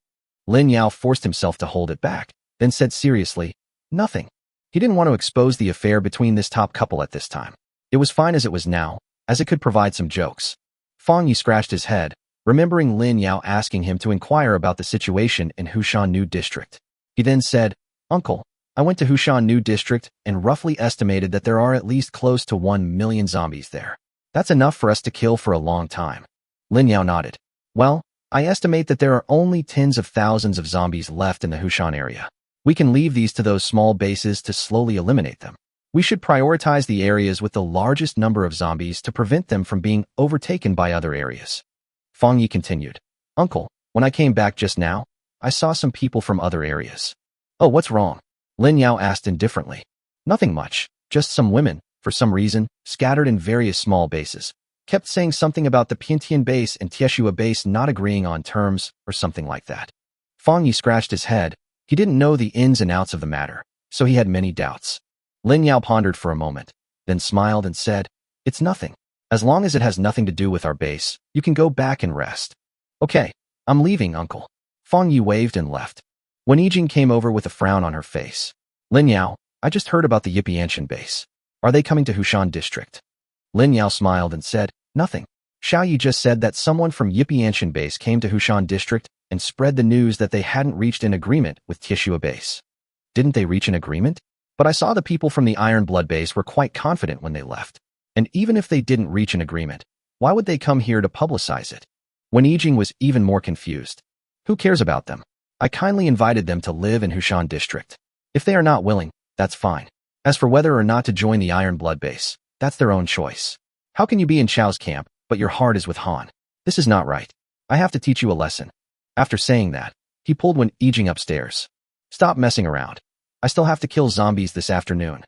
Lin Yao forced himself to hold it back, then said seriously, nothing. He didn't want to expose the affair between this top couple at this time. It was fine as it was now, as it could provide some jokes. Fang Yi scratched his head, remembering Lin Yao asking him to inquire about the situation in Hushan New District. He then said, Uncle, I went to Hushan New District and roughly estimated that there are at least close to 1 million zombies there. That's enough for us to kill for a long time. Lin Yao nodded. Well, I estimate that there are only tens of thousands of zombies left in the Hushan area. We can leave these to those small bases to slowly eliminate them. We should prioritize the areas with the largest number of zombies to prevent them from being overtaken by other areas. Fang Yi continued. Uncle, when I came back just now, I saw some people from other areas. Oh, what's wrong? Lin Yao asked indifferently. Nothing much, just some women, for some reason, scattered in various small bases. Kept saying something about the Piantian base and Tieshua base not agreeing on terms or something like that. Fang Yi scratched his head. He didn't know the ins and outs of the matter, so he had many doubts. Lin Yao pondered for a moment, then smiled and said, It's nothing. As long as it has nothing to do with our base, you can go back and rest. Okay, I'm leaving, Uncle. Fang Yi waved and left. When Yijing came over with a frown on her face. Lin Yao, I just heard about the Yipianshan base. Are they coming to Hushan District? Lin Yao smiled and said, Nothing. Xiao Yi just said that someone from Yipianshan base came to Hushan District and spread the news that they hadn't reached an agreement with Tieshua base. Didn't they reach an agreement? But I saw the people from the Iron Blood base were quite confident when they left. And even if they didn't reach an agreement, why would they come here to publicize it? When Yijing was even more confused. Who cares about them? I kindly invited them to live in Hushan District. If they are not willing, that's fine. As for whether or not to join the Iron Blood base, that's their own choice. How can you be in Chao's camp, but your heart is with Han? This is not right. I have to teach you a lesson. After saying that, he pulled Wen Yijing upstairs. Stop messing around. I still have to kill zombies this afternoon.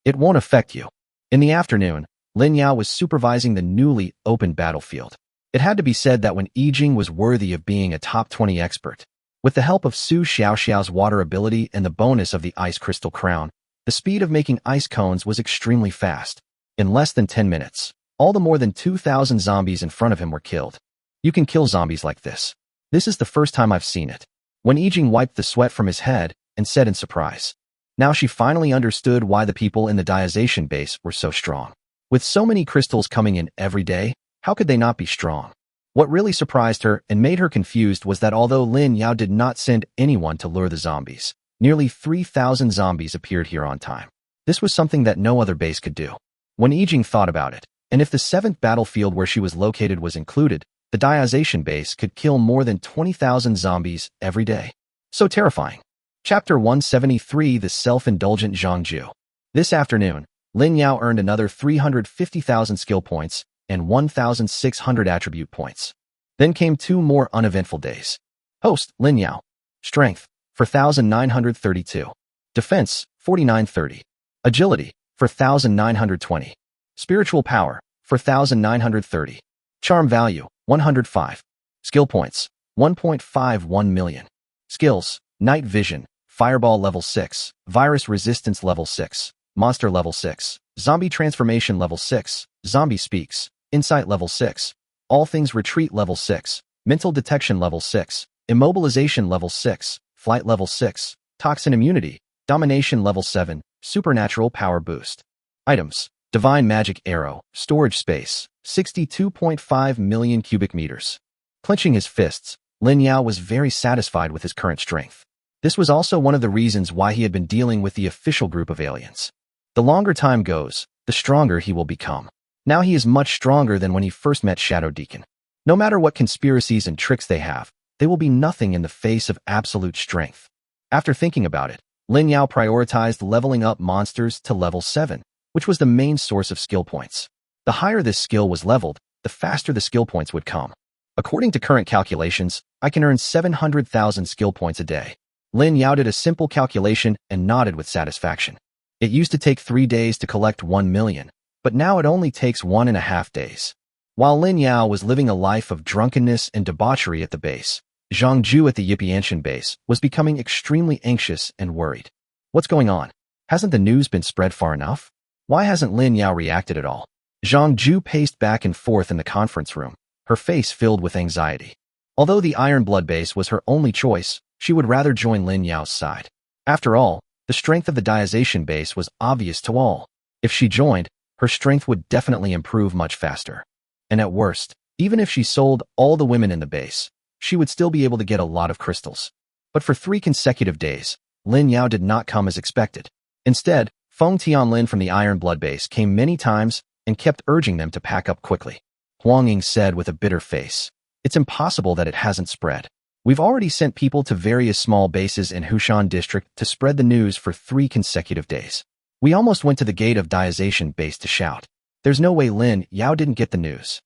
It won't affect you. In the afternoon, Lin Yao was supervising the newly opened battlefield. It had to be said that Wen Yijing was worthy of being a top 20 expert. With the help of Su Xiaoxiao's water ability and the bonus of the ice crystal crown, the speed of making ice cones was extremely fast. In less than 10 minutes, all the more than 2,000 zombies in front of him were killed. You can kill zombies like this. This is the first time I've seen it. Wen Yijing wiped the sweat from his head and said in surprise. Now she finally understood why the people in the Diazation base were so strong. With so many crystals coming in every day, how could they not be strong? What really surprised her and made her confused was that although Lin Yao did not send anyone to lure the zombies, nearly 3,000 zombies appeared here on time. This was something that no other base could do. When Yijing thought about it, and if the 7th battlefield where she was located was included, the Diazation base could kill more than 20,000 zombies every day. So terrifying. Chapter 173, The Self-Indulgent Zhangju. This afternoon, Lin Yao earned another 350,000 skill points and 1,600 attribute points. Then came 2 more uneventful days. Host, Lin Yao. Strength, 4,932. Defense, 4,930. Agility, 4,920. Spiritual power, 4,930. Charm value, 105. Skill points, 1.51 million. Skills, Night Vision, Fireball level 6, Virus Resistance level 6, Monster level 6, Zombie Transformation level 6, Zombie Speaks, Insight level 6, All Things Retreat level 6, Mental Detection level 6, Immobilization level 6, Flight level 6, Toxin Immunity, Domination level 7, Supernatural Power Boost. Items, Divine Magic Arrow, Storage Space, 62.5 million cubic meters. Clenching his fists, Lin Yao was very satisfied with his current strength. This was also one of the reasons why he had been dealing with the official group of aliens. The longer time goes, the stronger he will become. Now he is much stronger than when he first met Shadow Deacon. No matter what conspiracies and tricks they have, they will be nothing in the face of absolute strength. After thinking about it, Lin Yao prioritized leveling up monsters to level 7, which was the main source of skill points. The higher this skill was leveled, the faster the skill points would come. According to current calculations, I can earn 700,000 skill points a day. Lin Yao did a simple calculation and nodded with satisfaction. It used to take 3 days to collect 1 million, but now it only takes 1.5 days. While Lin Yao was living a life of drunkenness and debauchery at the base, Zhang Ju at the Yipianshan base was becoming extremely anxious and worried. What's going on? Hasn't the news been spread far enough? Why hasn't Lin Yao reacted at all? Zhang Ju paced back and forth in the conference room, her face filled with anxiety. Although the Iron Blood base was her only choice, she would rather join Lin Yao's side. After all, the strength of the Diazation base was obvious to all. If she joined, her strength would definitely improve much faster. And at worst, even if she sold all the women in the base, she would still be able to get a lot of crystals. But for 3 consecutive days, Lin Yao did not come as expected. Instead, Feng Tianlin from the Iron Blood base came many times and kept urging them to pack up quickly. Huang Ying said with a bitter face, "It's impossible that it hasn't spread. We've already sent people to various small bases in Hushan district to spread the news for 3 consecutive days. We almost went to the gate of Diazation base to shout. There's no way Lin Yao didn't get the news."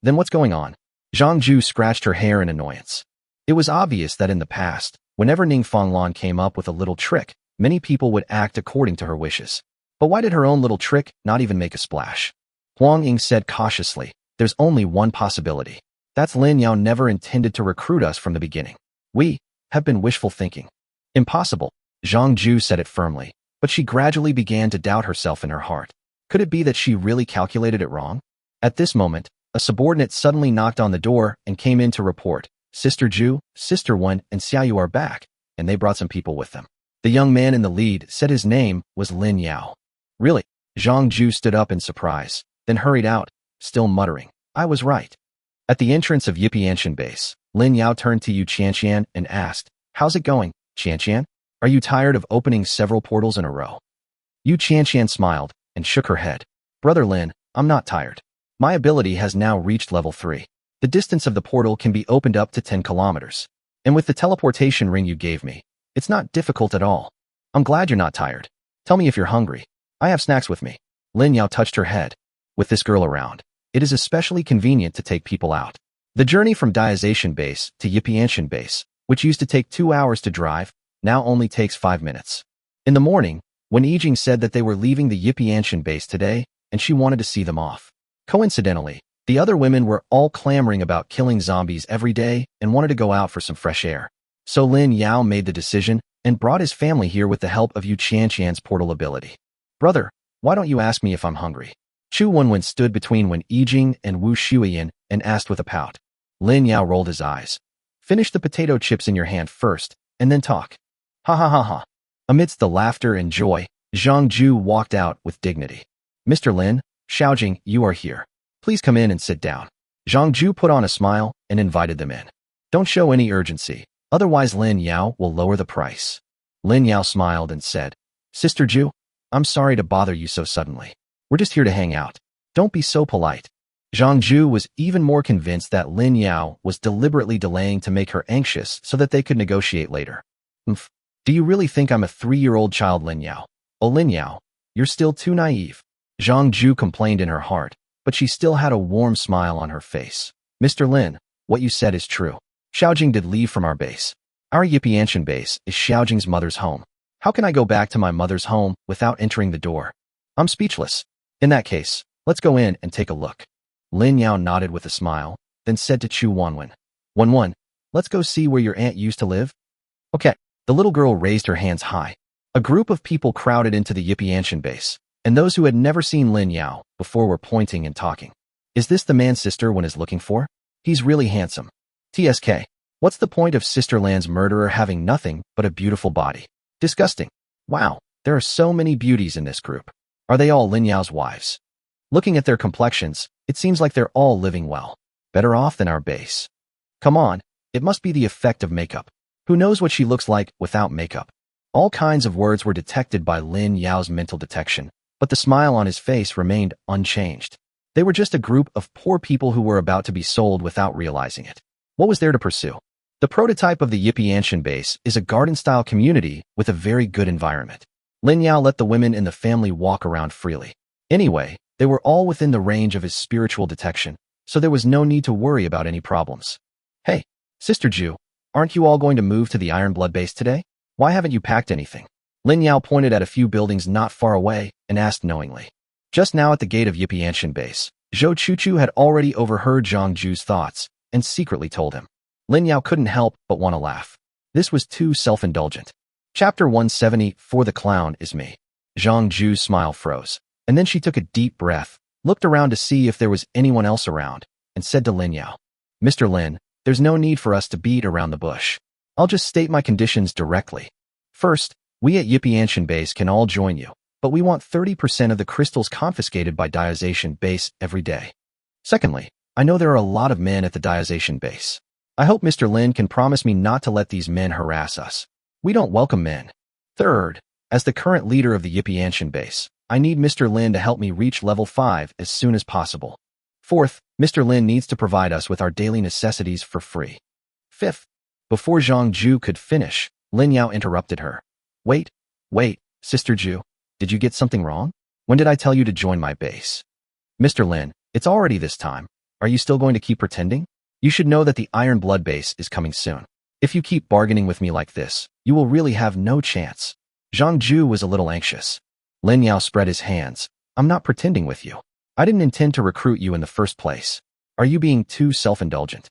Then what's going on? Zhang Ju scratched her hair in annoyance. It was obvious that in the past, whenever Ning Fanglan came up with a little trick, many people would act according to her wishes. But why did her own little trick not even make a splash? Huang Ying said cautiously, "There's only one possibility. That's Lin Yao never intended to recruit us from the beginning. We have been wishful thinking." "Impossible." Zhang Ju said it firmly, but she gradually began to doubt herself in her heart. Could it be that she really calculated it wrong? At this moment, a subordinate suddenly knocked on the door and came in to report, "Sister Ju, Sister Wen, and Xiaoyu are back," and they brought some people with them. The young man in the lead said his name was Lin Yao. "Really?" Zhang Ju stood up in surprise, then hurried out, still muttering, "I was right." At the entrance of Yipianshan base, Lin Yao turned to Yu Qianqian and asked, "How's it going, Qianqian? Are you tired of opening several portals in a row?" Yu Qianqian smiled and shook her head. "Brother Lin, I'm not tired. My ability has now reached level 3. The distance of the portal can be opened up to 10 kilometers. And with the teleportation ring you gave me, it's not difficult at all. I'm glad you're not tired. Tell me if you're hungry. I have snacks with me." Lin Yao touched her head. With this girl around, it is especially convenient to take people out. The journey from Diazation base to Yipianshan base, which used to take 2 hours to drive, now only takes 5 minutes. In the morning, when Yijing said that they were leaving the Yipianshan base today, and she wanted to see them off. Coincidentally, the other women were all clamoring about killing zombies every day and wanted to go out for some fresh air. So Lin Yao made the decision and brought his family here with the help of Yu Qianqian's portal ability. "Brother, why don't you ask me if I'm hungry?" Chu Wenwen stood between Wen Yijing and Wu Shuiyan and asked with a pout. Lin Yao rolled his eyes. "Finish the potato chips in your hand first, and then talk." "Ha ha ha ha." Amidst the laughter and joy, Zhang Ju walked out with dignity. "Mr. Lin, Xiaojing, you are here. Please come in and sit down." Zhang Ju put on a smile and invited them in. "Don't show any urgency, otherwise Lin Yao will lower the price." Lin Yao smiled and said, "Sister Ju, I'm sorry to bother you so suddenly. We're just here to hang out. Don't be so polite." Zhang Ju was even more convinced that Lin Yao was deliberately delaying to make her anxious so that they could negotiate later. "Umph. Do you really think I'm a 3-year-old child, Lin Yao? Oh, Lin Yao, you're still too naive." Zhang Ju complained in her heart, but she still had a warm smile on her face. "Mr. Lin, what you said is true. Xiaojing did leave from our base. Our Yipianshan base is Xiaojing's mother's home. How can I go back to my mother's home without entering the door? I'm speechless. In that case, let's go in and take a look." Lin Yao nodded with a smile, then said to Chu Wenwen, "Wenwen, let's go see where your aunt used to live." "Okay." The little girl raised her hands high. A group of people crowded into the Yipianshan base, and those who had never seen Lin Yao before were pointing and talking. "Is this the man Sister Wen is looking for? He's really handsome. TSK. What's the point of Sister Lan's murderer having nothing but a beautiful body? Disgusting. Wow, there are so many beauties in this group. Are they all Lin Yao's wives? Looking at their complexions, it seems like they're all living well. Better off than our base. Come on, it must be the effect of makeup. Who knows what she looks like without makeup?" All kinds of words were detected by Lin Yao's mental detection, but the smile on his face remained unchanged. They were just a group of poor people who were about to be sold without realizing it. What was there to pursue? The prototype of the Yipianshan base is a garden-style community with a very good environment. Lin Yao let the women in the family walk around freely. Anyway, they were all within the range of his spiritual detection, so there was no need to worry about any problems. Hey, Sister Ju, aren't you all going to move to the Iron Blood base today? Why haven't you packed anything? Lin Yao pointed at a few buildings not far away and asked knowingly. Just now at the gate of Yipianshan base, Zhou Chuchu had already overheard Zhang Ju's thoughts and secretly told him. Lin Yao couldn't help but want to laugh. This was too self-indulgent. Chapter 170, For the Clown is Me. Zhang Ju's smile froze, and then she took a deep breath, looked around to see if there was anyone else around, and said to Lin Yao, Mr. Lin, there's no need for us to beat around the bush. I'll just state my conditions directly. First, we at Yipianshan base can all join you, but we want 30% of the crystals confiscated by Diazation base every day. Secondly, I know there are a lot of men at the Diazation base. I hope Mr. Lin can promise me not to let these men harass us. We don't welcome men. Third, as the current leader of the Yipianshan base, I need Mr. Lin to help me reach level 5 as soon as possible. Fourth, Mr. Lin needs to provide us with our daily necessities for free. Fifth, before Zhang Ju could finish, Lin Yao interrupted her. Wait, Sister Ju, did you get something wrong? When did I tell you to join my base? Mr. Lin, it's already this time. Are you still going to keep pretending? You should know that the Iron Blood base is coming soon. If you keep bargaining with me like this, you will really have no chance. Zhang Ju was a little anxious. Lin Yao spread his hands. I'm not pretending with you. I didn't intend to recruit you in the first place. Are you being too self-indulgent?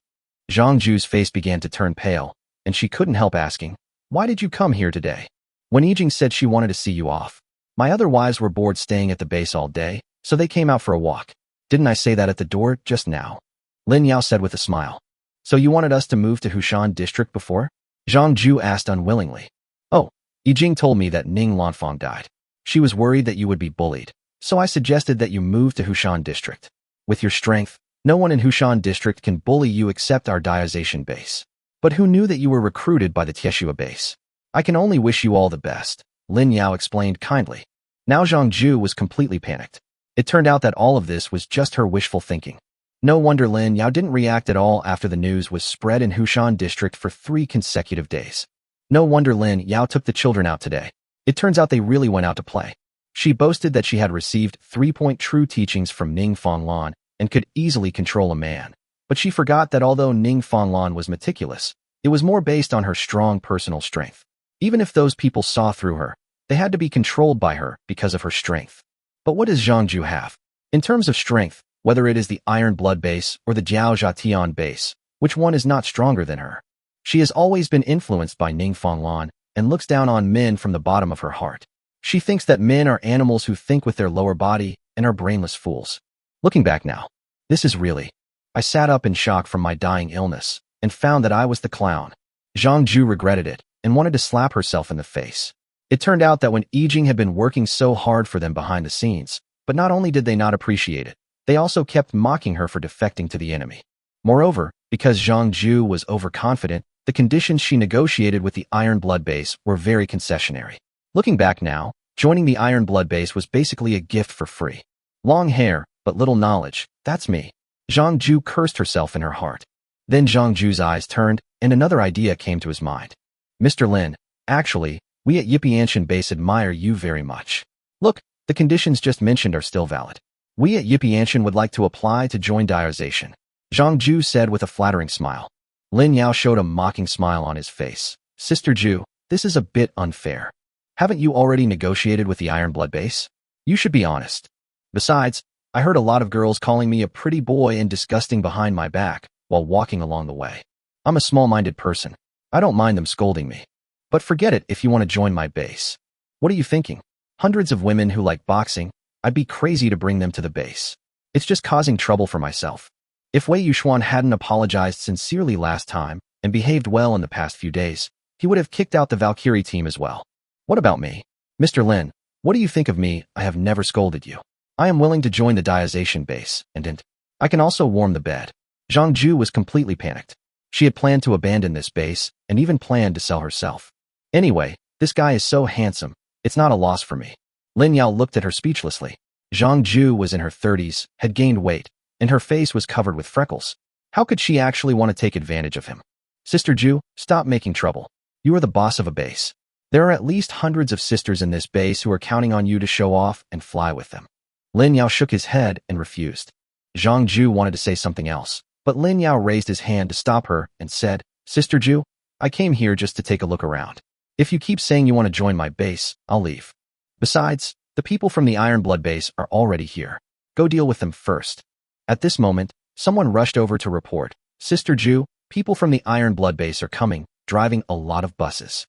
Zhang Ju's face began to turn pale, and she couldn't help asking, why did you come here today? When Yijing said she wanted to see you off. My other wives were bored staying at the base all day, so they came out for a walk. Didn't I say that at the door just now? Lin Yao said with a smile. So you wanted us to move to Hushan district before? Zhang Ju asked unwillingly. Oh, Yijing told me that Ning Lanfang died. She was worried that you would be bullied, so I suggested that you move to Hushan district. With your strength, no one in Hushan district can bully you except our Diazation base. But who knew that you were recruited by the Tieshua base? I can only wish you all the best, Lin Yao explained kindly. Now Zhang Ju was completely panicked. It turned out that all of this was just her wishful thinking. No wonder Lin Yao didn't react at all after the news was spread in Hushan district for 3 consecutive days. No wonder Lin Yao took the children out today. It turns out they really went out to play. She boasted that she had received 3-point true teachings from Ning Fanglan and could easily control a man. But she forgot that although Ning Fanglan was meticulous, it was more based on her strong personal strength. Even if those people saw through her, they had to be controlled by her because of her strength. But what does Zhang Ju have? In terms of strength, whether it is the Iron Blood base or the Jiao Zhatian base, which one is not stronger than her? She has always been influenced by Ning Fanglan and looks down on men from the bottom of her heart. She thinks that men are animals who think with their lower body and are brainless fools. Looking back now, this is really... I sat up in shock from my dying illness and found that I was the clown. Zhang Ju regretted it and wanted to slap herself in the face. It turned out that when Yijing had been working so hard for them behind the scenes, but not only did they not appreciate it, they also kept mocking her for defecting to the enemy. Moreover, because Zhang Ju was overconfident, the conditions she negotiated with the Iron Blood base were very concessionary. Looking back now, joining the Iron Blood base was basically a gift for free. Long hair, but little knowledge, that's me. Zhang Ju cursed herself in her heart. Then Zhang Ju's eyes turned, and another idea came to his mind. Mr. Lin, actually, we at Yipianshan base admire you very much. Look, the conditions just mentioned are still valid. We at Yipianshan would like to apply to join Diazation, Zhang Ju said with a flattering smile. Lin Yao showed a mocking smile on his face. Sister Ju, this is a bit unfair. Haven't you already negotiated with the Iron Blood base? You should be honest. Besides, I heard a lot of girls calling me a pretty boy and disgusting behind my back while walking along the way. I'm a small-minded person. I don't mind them scolding me. But forget it if you want to join my base. What are you thinking? Hundreds of women who like boxing, I'd be crazy to bring them to the base. It's just causing trouble for myself. If Wei Yuxuan hadn't apologized sincerely last time and behaved well in the past few days, he would have kicked out the Valkyrie team as well. What about me? Mr. Lin, what do you think of me? I have never scolded you. I am willing to join the Diazation base, and I can also warm the bed. Zhang Ju was completely panicked. She had planned to abandon this base and even planned to sell herself. Anyway, this guy is so handsome, it's not a loss for me. Lin Yao looked at her speechlessly. Zhang Ju was in her 30s, had gained weight, and her face was covered with freckles. How could she actually want to take advantage of him? Sister Ju, stop making trouble. You are the boss of a base. There are at least hundreds of sisters in this base who are counting on you to show off and fly with them. Lin Yao shook his head and refused. Zhang Ju wanted to say something else, but Lin Yao raised his hand to stop her and said, Sister Ju, I came here just to take a look around. If you keep saying you want to join my base, I'll leave. Besides, the people from the Iron Blood base are already here. Go deal with them first. At this moment, someone rushed over to report, Sister Ju, people from the Iron Blood base are coming, driving a lot of buses.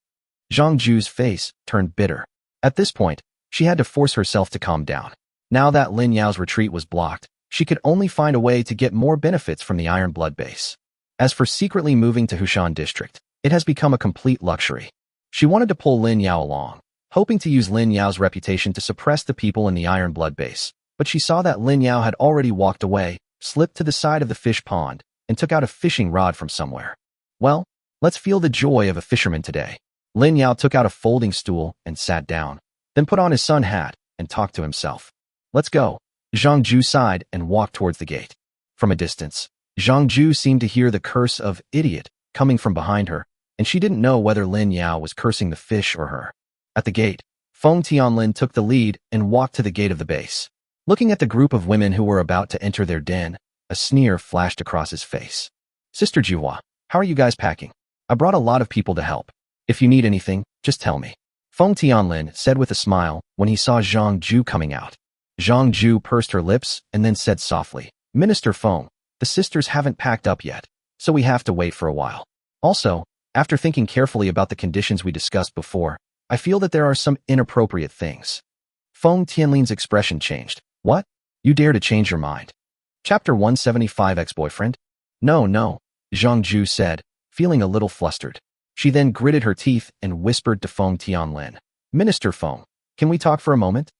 Zhang Ju's face turned bitter. At this point, she had to force herself to calm down. Now that Lin Yao's retreat was blocked, she could only find a way to get more benefits from the Iron Blood base. As for secretly moving to Hushan district, it has become a complete luxury. She wanted to pull Lin Yao along, hoping to use Lin Yao's reputation to suppress the people in the Iron Blood base, but she saw that Lin Yao had already walked away, slipped to the side of the fish pond, and took out a fishing rod from somewhere. Well, let's feel the joy of a fisherman today. Lin Yao took out a folding stool and sat down, then put on his sun hat and talked to himself. Let's go. Zhang Ju sighed and walked towards the gate. From a distance, Zhang Ju seemed to hear the curse of idiot coming from behind her, and she didn't know whether Lin Yao was cursing the fish or her. At the gate, Feng Tianlin took the lead and walked to the gate of the base. Looking at the group of women who were about to enter their den, a sneer flashed across his face. Sister Juhua, how are you guys packing? I brought a lot of people to help. If you need anything, just tell me. Feng Tianlin said with a smile when he saw Zhang Ju coming out. Zhang Ju pursed her lips and then said softly, Minister Feng, the sisters haven't packed up yet, so we have to wait for a while. Also, after thinking carefully about the conditions we discussed before, I feel that there are some inappropriate things. Feng Tianlin's expression changed. What? You dare to change your mind? Chapter 175 Ex-Boyfriend? No, Zhang Ju said, feeling a little flustered. She then gritted her teeth and whispered to Feng Tianlin, Minister Feng, can we talk for a moment?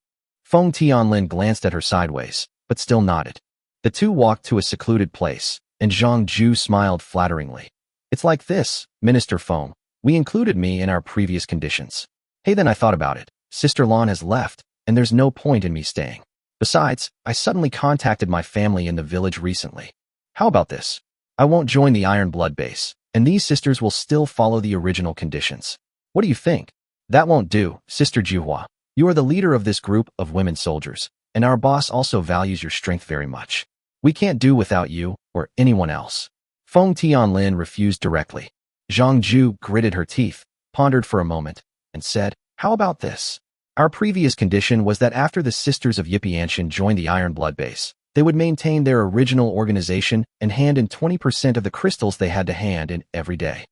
Feng Tianlin glanced at her sideways, but still nodded. The two walked to a secluded place, and Zhang Ju smiled flatteringly. It's like this, Minister Feng. We included me in our previous conditions. Hey, then I thought about it. Sister Lan has left, and there's no point in me staying. Besides, I suddenly contacted my family in the village recently. How about this? I won't join the Iron Blood base, and these sisters will still follow the original conditions. What do you think? That won't do, Sister Juhua. You are the leader of this group of women soldiers, and our boss also values your strength very much. We can't do without you or anyone else. Feng Tianlin refused directly. Zhang Ju gritted her teeth, pondered for a moment, and said, How about this? Our previous condition was that after the sisters of Yipianshan joined the Iron Blood base, they would maintain their original organization and hand in 20% of the crystals they had to hand in every day.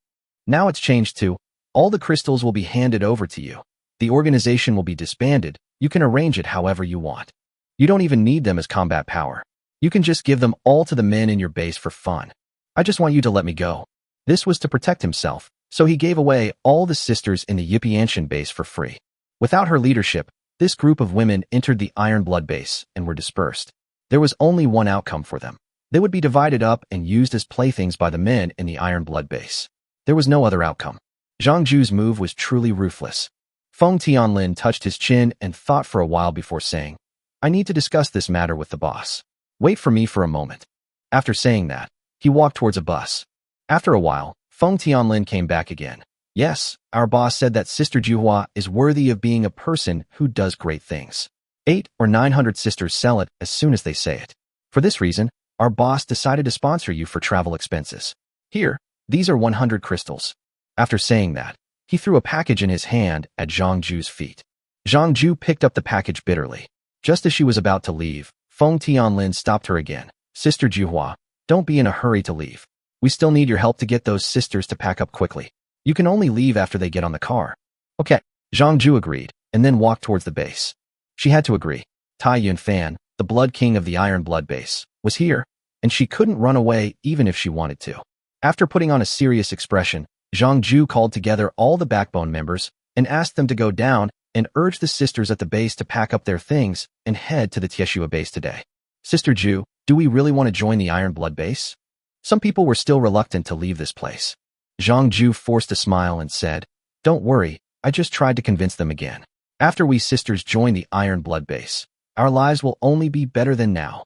Now it's changed to, all the crystals will be handed over to you. The organization will be disbanded. You can arrange it however you want. You don't even need them as combat power. You can just give them all to the men in your base for fun. I just want you to let me go. This was to protect himself, so he gave away all the sisters in the Yipianshan base for free. Without her leadership, this group of women entered the Iron Blood base and were dispersed. There was only one outcome for them. They would be divided up and used as playthings by the men in the Iron Blood base. There was no other outcome. Zhang Ju's move was truly ruthless. Feng Tianlin touched his chin and thought for a while before saying, I need to discuss this matter with the boss. Wait for me for a moment. After saying that, he walked towards a bus. After a while, Feng Tianlin came back again. Yes, our boss said that Sister Juhua is worthy of being a person who does great things. 800 or 900 sisters sell it as soon as they say it. For this reason, our boss decided to sponsor you for travel expenses. Here, these are 100 crystals. After saying that, he threw a package in his hand at Zhang Ju's feet. Zhang Ju picked up the package bitterly. Just as she was about to leave, Feng Tianlin stopped her again. Sister Juhua, don't be in a hurry to leave. We still need your help to get those sisters to pack up quickly. You can only leave after they get on the car. Okay, Zhang Ju agreed, and then walked towards the base. She had to agree. Tai Yunfan, the Blood King of the Iron Blood base, was here, and she couldn't run away even if she wanted to. After putting on a serious expression, Zhang Ju called together all the backbone members and asked them to go down and urge the sisters at the base to pack up their things and head to the Tieshua base today. Sister Ju, do we really want to join the Iron Blood base? Some people were still reluctant to leave this place. Zhang Ju forced a smile and said, Don't worry, I just tried to convince them again. After we sisters join the Iron Blood base, our lives will only be better than now.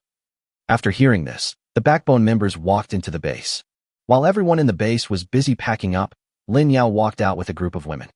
After hearing this, the backbone members walked into the base. While everyone in the base was busy packing up, Lin Yao walked out with a group of women.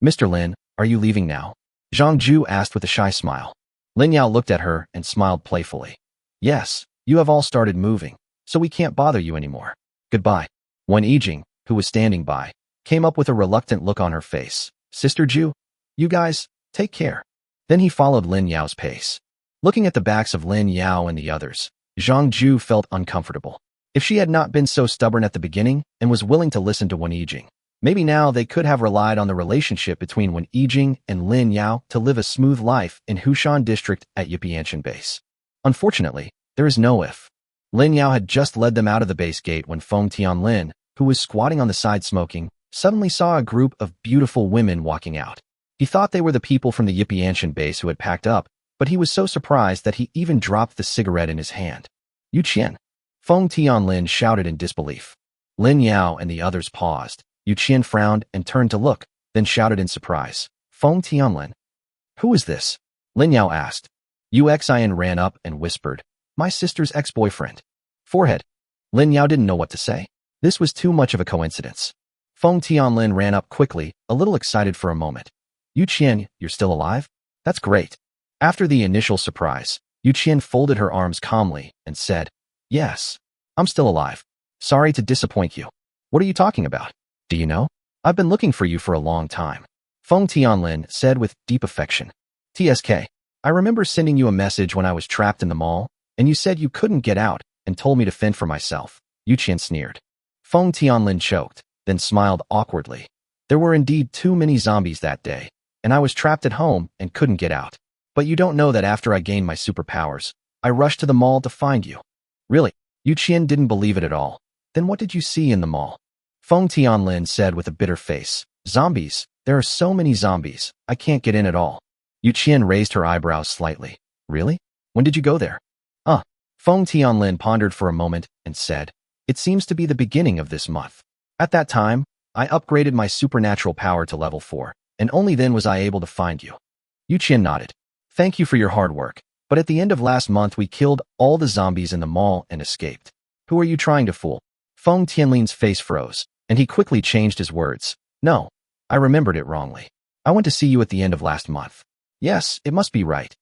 Mr. Lin, are you leaving now? Zhang Ju asked with a shy smile. Lin Yao looked at her and smiled playfully. Yes, you have all started moving, so we can't bother you anymore. Goodbye. When Yijing, who was standing by, came up with a reluctant look on her face. Sister Ju, you guys, take care. Then he followed Lin Yao's pace. Looking at the backs of Lin Yao and the others, Zhang Ju felt uncomfortable. If she had not been so stubborn at the beginning and was willing to listen to Wen Yijing, maybe now they could have relied on the relationship between Wen Yijing and Lin Yao to live a smooth life in Hushan district at Yipianshan base. Unfortunately, there is no if. Lin Yao had just led them out of the base gate when Feng Tianlin, who was squatting on the side smoking, suddenly saw a group of beautiful women walking out. He thought they were the people from the Yipianshan base who had packed up, but he was so surprised that he even dropped the cigarette in his hand. Yu Qian. Feng Tianlin shouted in disbelief. Lin Yao and the others paused. Yu Qian frowned and turned to look, then shouted in surprise. Feng Tianlin. Who is this? Lin Yao asked. Yu Xian ran up and whispered. My sister's ex-boyfriend. Forehead. Lin Yao didn't know what to say. This was too much of a coincidence. Feng Tianlin ran up quickly, a little excited for a moment. Yu Qian, you're still alive? That's great. After the initial surprise, Yu Qian folded her arms calmly and said, Yes, I'm still alive. Sorry to disappoint you. What are you talking about? Do you know? I've been looking for you for a long time. Feng Tianlin said with deep affection. TSK, I remember sending you a message when I was trapped in the mall, and you said you couldn't get out and told me to fend for myself. Yu Qian sneered. Feng Tianlin choked, then smiled awkwardly. There were indeed too many zombies that day, and I was trapped at home and couldn't get out. But you don't know that after I gained my superpowers, I rushed to the mall to find you. Really? Yu Qian didn't believe it at all. Then what did you see in the mall? Feng Tianlin said with a bitter face. Zombies. There are so many zombies. I can't get in at all. Yu Qian raised her eyebrows slightly. Really? When did you go there? Feng Tianlin pondered for a moment and said, It seems to be the beginning of this month. At that time, I upgraded my supernatural power to level 4, and only then was I able to find you. Yu Qian nodded. Thank you for your hard work, but at the end of last month we killed all the zombies in the mall and escaped. Who are you trying to fool? Feng Tianlin's face froze, and he quickly changed his words. No, I remembered it wrongly. I went to see you at the end of last month. Yes, it must be right.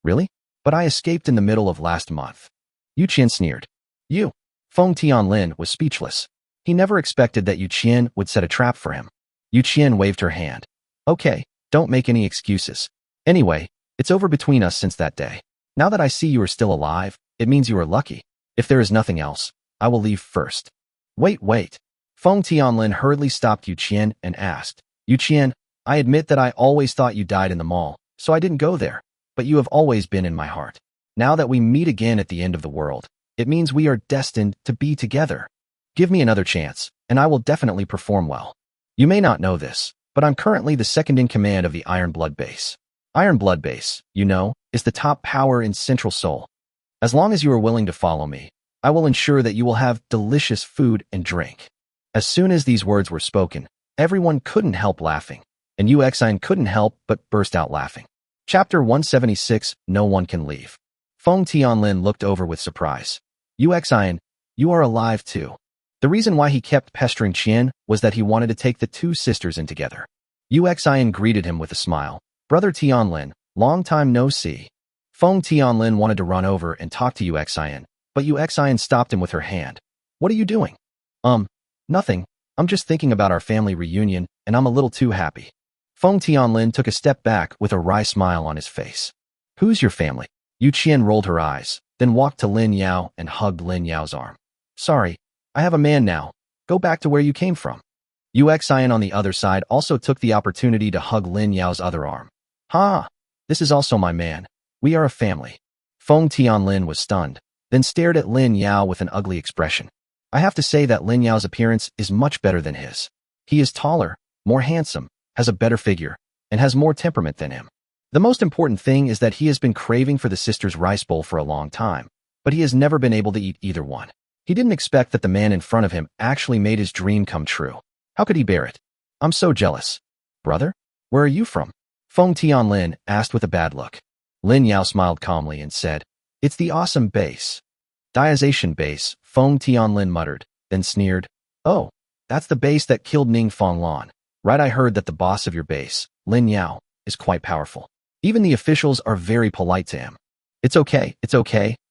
Really? But I escaped in the middle of last month. Yu Qian sneered. You. Feng Tianlin was speechless. He never expected that Yu Qian would set a trap for him. Yu Qian waved her hand. Okay, don't make any excuses. Anyway, it's over between us since that day. Now that I see you are still alive, it means you are lucky. If there is nothing else, I will leave first. Wait. Feng Tianlin hurriedly stopped Yu Qian and asked, Yu Qian, I admit that I always thought you died in the mall, so I didn't go there, but you have always been in my heart. Now that we meet again at the end of the world, it means we are destined to be together. Give me another chance, and I will definitely perform well. You may not know this, but I'm currently the second in command of the Iron Blood Base. Iron Blood Base, you know, is the top power in Central Seoul. As long as you are willing to follow me, I will ensure that you will have delicious food and drink. As soon as these words were spoken, everyone couldn't help laughing, and Yu Xian couldn't help but burst out laughing. Chapter 176, No One Can Leave. Feng Tianlin looked over with surprise. Yu Xian, you are alive too. The reason why he kept pestering Qian was that he wanted to take the two sisters in together. Yu Xian greeted him with a smile. Brother Tianlin, long time no see. Feng Tianlin wanted to run over and talk to Yu Xian, but Yu Xian stopped him with her hand. What are you doing? Nothing. I'm just thinking about our family reunion, and I'm a little too happy. Feng Tianlin took a step back with a wry smile on his face. Who's your family? Yu Qian rolled her eyes, then walked to Lin Yao and hugged Lin Yao's arm. Sorry, I have a man now. Go back to where you came from. Yu Xian on the other side also took the opportunity to hug Lin Yao's other arm. Ha! This is also my man. We are a family. Feng Tianlin was stunned, then stared at Lin Yao with an ugly expression. I have to say that Lin Yao's appearance is much better than his. He is taller, more handsome, has a better figure, and has more temperament than him. The most important thing is that he has been craving for the sister's rice bowl for a long time, but he has never been able to eat either one. He didn't expect that the man in front of him actually made his dream come true. How could he bear it? I'm so jealous. Brother, where are you from? Feng Tianlin asked with a bad look. Lin Yao smiled calmly and said, It's the awesome base. Diazation base, Feng Tianlin muttered, then sneered. Oh, that's the base that killed Ning Fonglan. Right, I heard that the boss of your base, Lin Yao, is quite powerful. Even the officials are very polite to him. It's okay,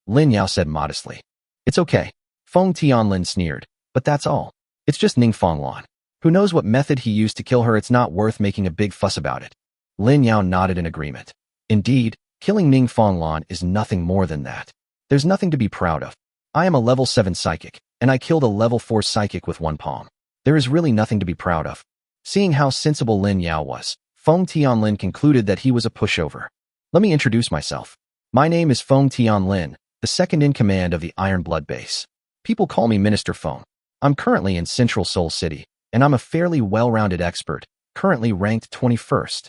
Lin Yao said modestly. It's okay. Feng Tianlin sneered. But that's all. It's just Ning Fenglan. Who knows what method he used to kill her? It's not worth making a big fuss about it. Lin Yao nodded in agreement. Indeed, killing Ning Fenglan is nothing more than that. There's nothing to be proud of. I am a level 7 psychic, and I killed a level 4 psychic with one palm. There is really nothing to be proud of. Seeing how sensible Lin Yao was, Feng Tianlin concluded that he was a pushover. Let me introduce myself. My name is Feng Tianlin, the second in command of the Iron Blood Base. People call me Minister Feng. I'm currently in Central Seoul City, and I'm a fairly well-rounded expert, currently ranked 21st.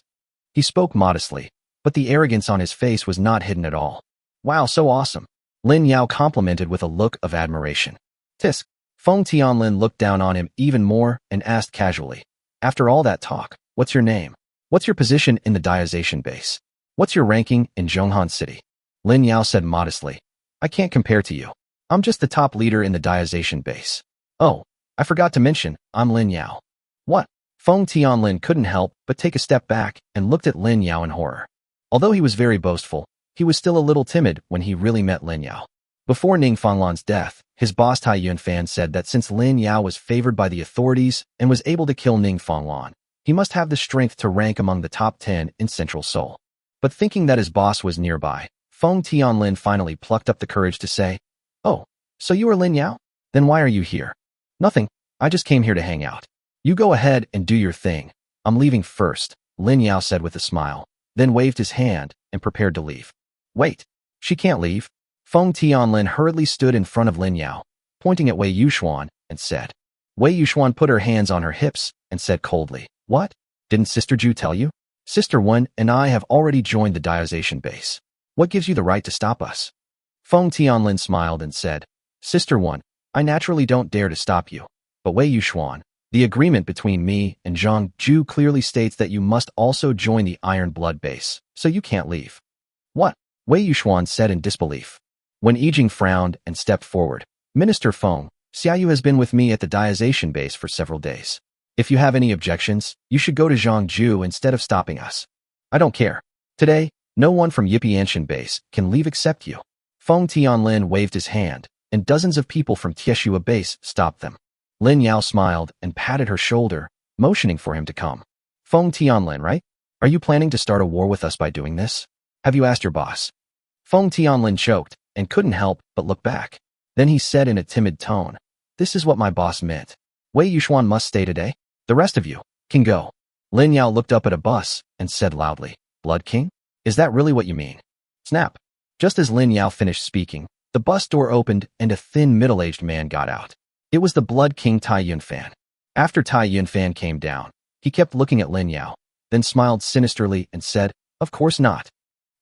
He spoke modestly, but the arrogance on his face was not hidden at all. Wow, so awesome. Lin Yao complimented with a look of admiration. Tisk. Feng Tianlin looked down on him even more and asked casually, after all that talk, what's your name? What's your position in the Diazation base? What's your ranking in Zhonghan City? Lin Yao said modestly, I can't compare to you. I'm just the top leader in the Diazation base. Oh, I forgot to mention, I'm Lin Yao. What? Feng Tianlin couldn't help but take a step back and looked at Lin Yao in horror. Although he was very boastful, he was still a little timid when he really met Lin Yao. Before Ning Fenglan's death, his boss Tai Yunfan said that since Lin Yao was favored by the authorities and was able to kill Ning Fenglan, he must have the strength to rank among the top 10 in Central Seoul. But thinking that his boss was nearby, Feng Tianlin finally plucked up the courage to say, Oh, so you are Lin Yao? Then why are you here? Nothing, I just came here to hang out. You go ahead and do your thing. I'm leaving first, Lin Yao said with a smile, then waved his hand and prepared to leave. Wait, she can't leave. Feng Tianlin hurriedly stood in front of Lin Yao, pointing at Wei Yuxuan, and said. Wei Yuxuan put her hands on her hips and said coldly, What? Didn't Sister Ju tell you? Sister Wen and I have already joined the Diazation base. What gives you the right to stop us? Feng Tianlin smiled and said, Sister Wen, I naturally don't dare to stop you. But Wei Yuxuan, the agreement between me and Zhang Ju clearly states that you must also join the Iron Blood base, so you can't leave. What? Wei Yuxuan said in disbelief. When Yijing frowned and stepped forward, Minister Feng, Xiaoyu has been with me at the Diazation base for several days. If you have any objections, you should go to Zhang Ju instead of stopping us. I don't care. Today, no one from Yipianshan base can leave except you. Feng Tianlin waved his hand, and dozens of people from Tieshua base stopped them. Lin Yao smiled and patted her shoulder, motioning for him to come. Feng Tianlin, right? Are you planning to start a war with us by doing this? Have you asked your boss? Feng Tianlin choked and couldn't help but look back. Then he said in a timid tone, This is what my boss meant. Wei Yuxuan must stay today. The rest of you can go. Lin Yao looked up at a bus and said loudly, Blood King? Is that really what you mean? Snap. Just as Lin Yao finished speaking, the bus door opened and a thin middle-aged man got out. It was the Blood King Tai Yunfan. After Tai Yunfan came down, he kept looking at Lin Yao, then smiled sinisterly and said, Of course not.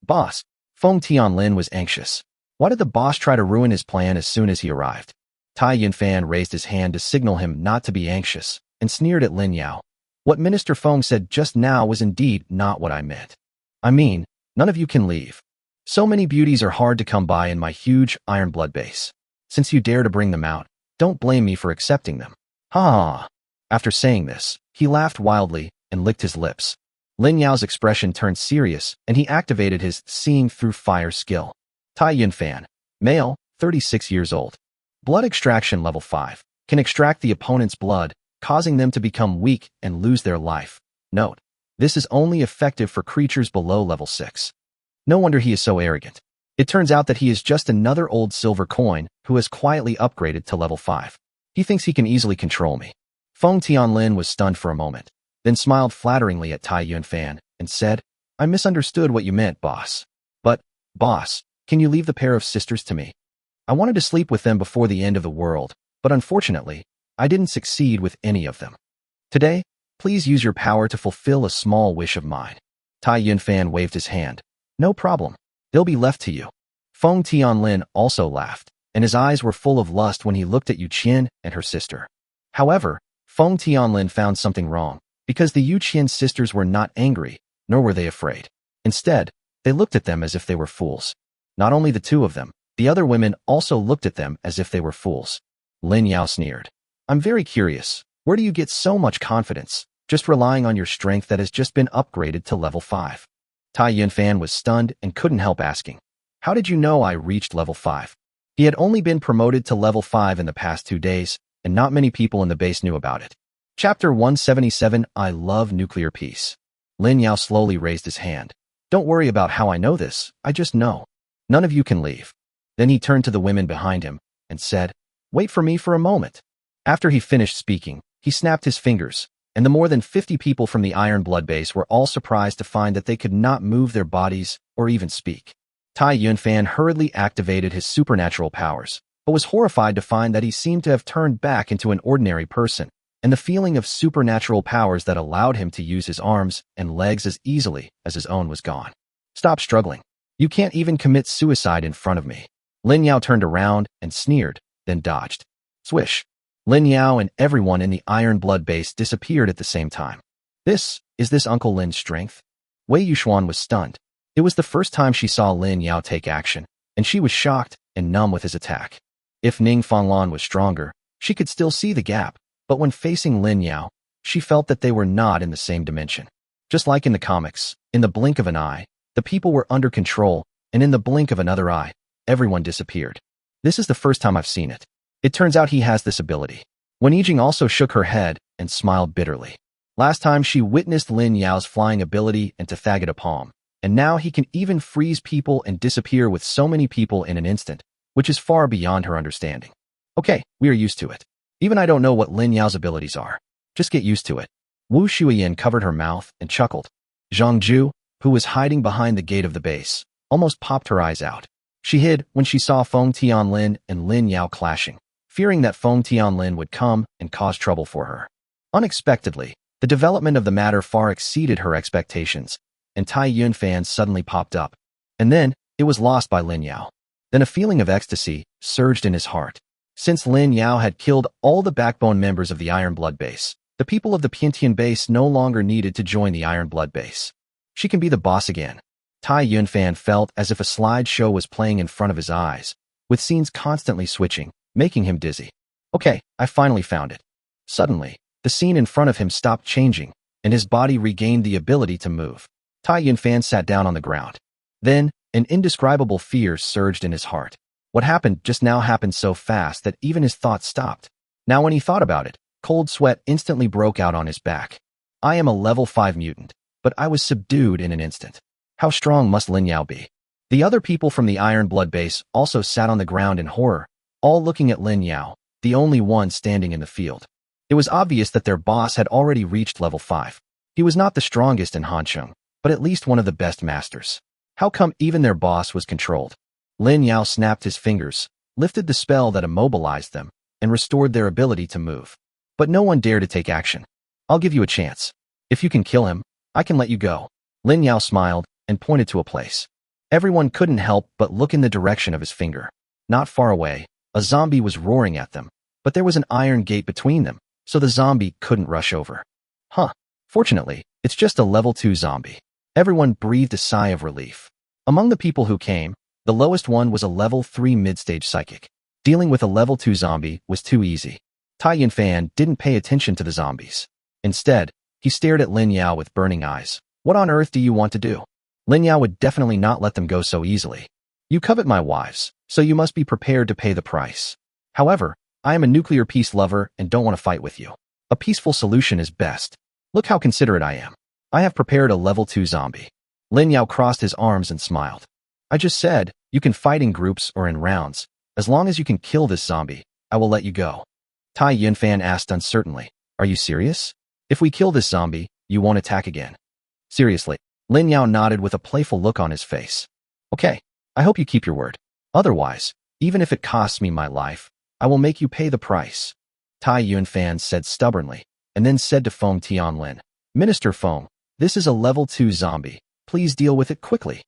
Boss. Feng Tianlin was anxious. Why did the boss try to ruin his plan as soon as he arrived? Tai Yunfan raised his hand to signal him not to be anxious, and sneered at Lin Yao. What Minister Feng said just now was indeed not what I meant. I mean, none of you can leave. So many beauties are hard to come by in my huge Iron Blood base. Since you dare to bring them out, don't blame me for accepting them. Ha ha. After saying this, he laughed wildly and licked his lips. Lin Yao's expression turned serious, and he activated his seeing through fire skill. Tai Yunfan, male, 36 years old. Blood extraction level 5, can extract the opponent's blood, causing them to become weak and lose their life. Note, this is only effective for creatures below level 6. No wonder he is so arrogant. It turns out that he is just another old silver coin who has quietly upgraded to level 5. He thinks he can easily control me. Feng Tianlin was stunned for a moment, then smiled flatteringly at Tai Yunfan and said, I misunderstood what you meant, boss. But, boss, can you leave the pair of sisters to me? I wanted to sleep with them before the end of the world, but unfortunately, I didn't succeed with any of them. Today, please use your power to fulfill a small wish of mine. Tai Yunfan waved his hand. No problem. They'll be left to you. Feng Tianlin also laughed, and his eyes were full of lust when he looked at Yu Qian and her sister. However, Feng Tianlin found something wrong, because the Yu Qian sisters were not angry, nor were they afraid. Instead, they looked at them as if they were fools. Not only the two of them, the other women also looked at them as if they were fools. Lin Yao sneered. I'm very curious. Where do you get so much confidence, just relying on your strength that has just been upgraded to level 5? Tai Yunfan was stunned and couldn't help asking, "How did you know I reached level 5? He had only been promoted to level 5 in the past 2 days, and not many people in the base knew about it. Chapter 177, I Love Nuclear Peace. Lin Yao slowly raised his hand. Don't worry about how I know this, I just know. None of you can leave. Then he turned to the women behind him and said, Wait for me for a moment. After he finished speaking, he snapped his fingers, and the more than 50 people from the Iron Blood base were all surprised to find that they could not move their bodies or even speak. Tai Yunfan hurriedly activated his supernatural powers, but was horrified to find that he seemed to have turned back into an ordinary person, and the feeling of supernatural powers that allowed him to use his arms and legs as easily as his own was gone. Stop struggling. You can't even commit suicide in front of me. Lin Yao turned around and sneered, then dodged. Swish. Lin Yao and everyone in the Iron Blood base disappeared at the same time. Is this Uncle Lin's strength? Wei Yuxuan was stunned. It was the first time she saw Lin Yao take action, and she was shocked and numb with his attack. If Ning Fanglan was stronger, she could still see the gap, but when facing Lin Yao, she felt that they were not in the same dimension. Just like in the comics, in the blink of an eye, the people were under control, and in the blink of another eye, everyone disappeared. This is the first time I've seen it. It turns out he has this ability. Wen Yijing also shook her head and smiled bitterly. Last time she witnessed Lin Yao's flying ability and Tathagata palm, and now he can even freeze people and disappear with so many people in an instant, which is far beyond her understanding. Okay, we are used to it. Even I don't know what Lin Yao's abilities are. Just get used to it. Wu Shuiyin covered her mouth and chuckled. Zhang Ju, who was hiding behind the gate of the base, almost popped her eyes out. She hid when she saw Feng Tianlin and Lin Yao clashing, fearing that Feng Tianlin would come and cause trouble for her. Unexpectedly, the development of the matter far exceeded her expectations, and Tai Yunfan suddenly popped up. And then, it was lost by Lin Yao. Then a feeling of ecstasy surged in his heart. Since Lin Yao had killed all the backbone members of the Iron Blood base, the people of the Piantian base no longer needed to join the Iron Blood base. She can be the boss again. Tai Yunfan felt as if a slideshow was playing in front of his eyes, with scenes constantly switching, making him dizzy. Okay, I finally found it. Suddenly, the scene in front of him stopped changing, and his body regained the ability to move. Tai Yunfan sat down on the ground. Then, an indescribable fear surged in his heart. What happened just now happened so fast that even his thoughts stopped. Now when he thought about it, cold sweat instantly broke out on his back. I am a level 5 mutant, but I was subdued in an instant. How strong must Lin Yao be? The other people from the Iron Blood base also sat on the ground in horror, all looking at Lin Yao, the only one standing in the field. It was obvious that their boss had already reached level 5. He was not the strongest in Hancheng, but at least one of the best masters. How come even their boss was controlled? Lin Yao snapped his fingers, lifted the spell that immobilized them, and restored their ability to move. But no one dared to take action. I'll give you a chance. If you can kill him, I can let you go. Lin Yao smiled and pointed to a place. Everyone couldn't help but look in the direction of his finger. Not far away, a zombie was roaring at them, but there was an iron gate between them, so the zombie couldn't rush over. Fortunately, it's just a level 2 zombie. Everyone breathed a sigh of relief. Among the people who came, the lowest one was a level 3 mid-stage psychic. Dealing with a level 2 zombie was too easy. Tai Yunfan didn't pay attention to the zombies. Instead, he stared at Lin Yao with burning eyes. What on earth do you want to do? Lin Yao would definitely not let them go so easily. You covet my wives, so you must be prepared to pay the price. However, I am a nuclear peace lover and don't want to fight with you. A peaceful solution is best. Look how considerate I am. I have prepared a level 2 zombie. Lin Yao crossed his arms and smiled. I just said, you can fight in groups or in rounds. As long as you can kill this zombie, I will let you go. Tai Yunfan asked uncertainly, Are you serious? If we kill this zombie, you won't attack again. Seriously. Lin Yao nodded with a playful look on his face. Okay, I hope you keep your word. Otherwise, even if it costs me my life, I will make you pay the price. Tai Yunfan said stubbornly, and then said to Feng Tianlin, Minister Feng, this is a level 2 zombie. Please deal with it quickly.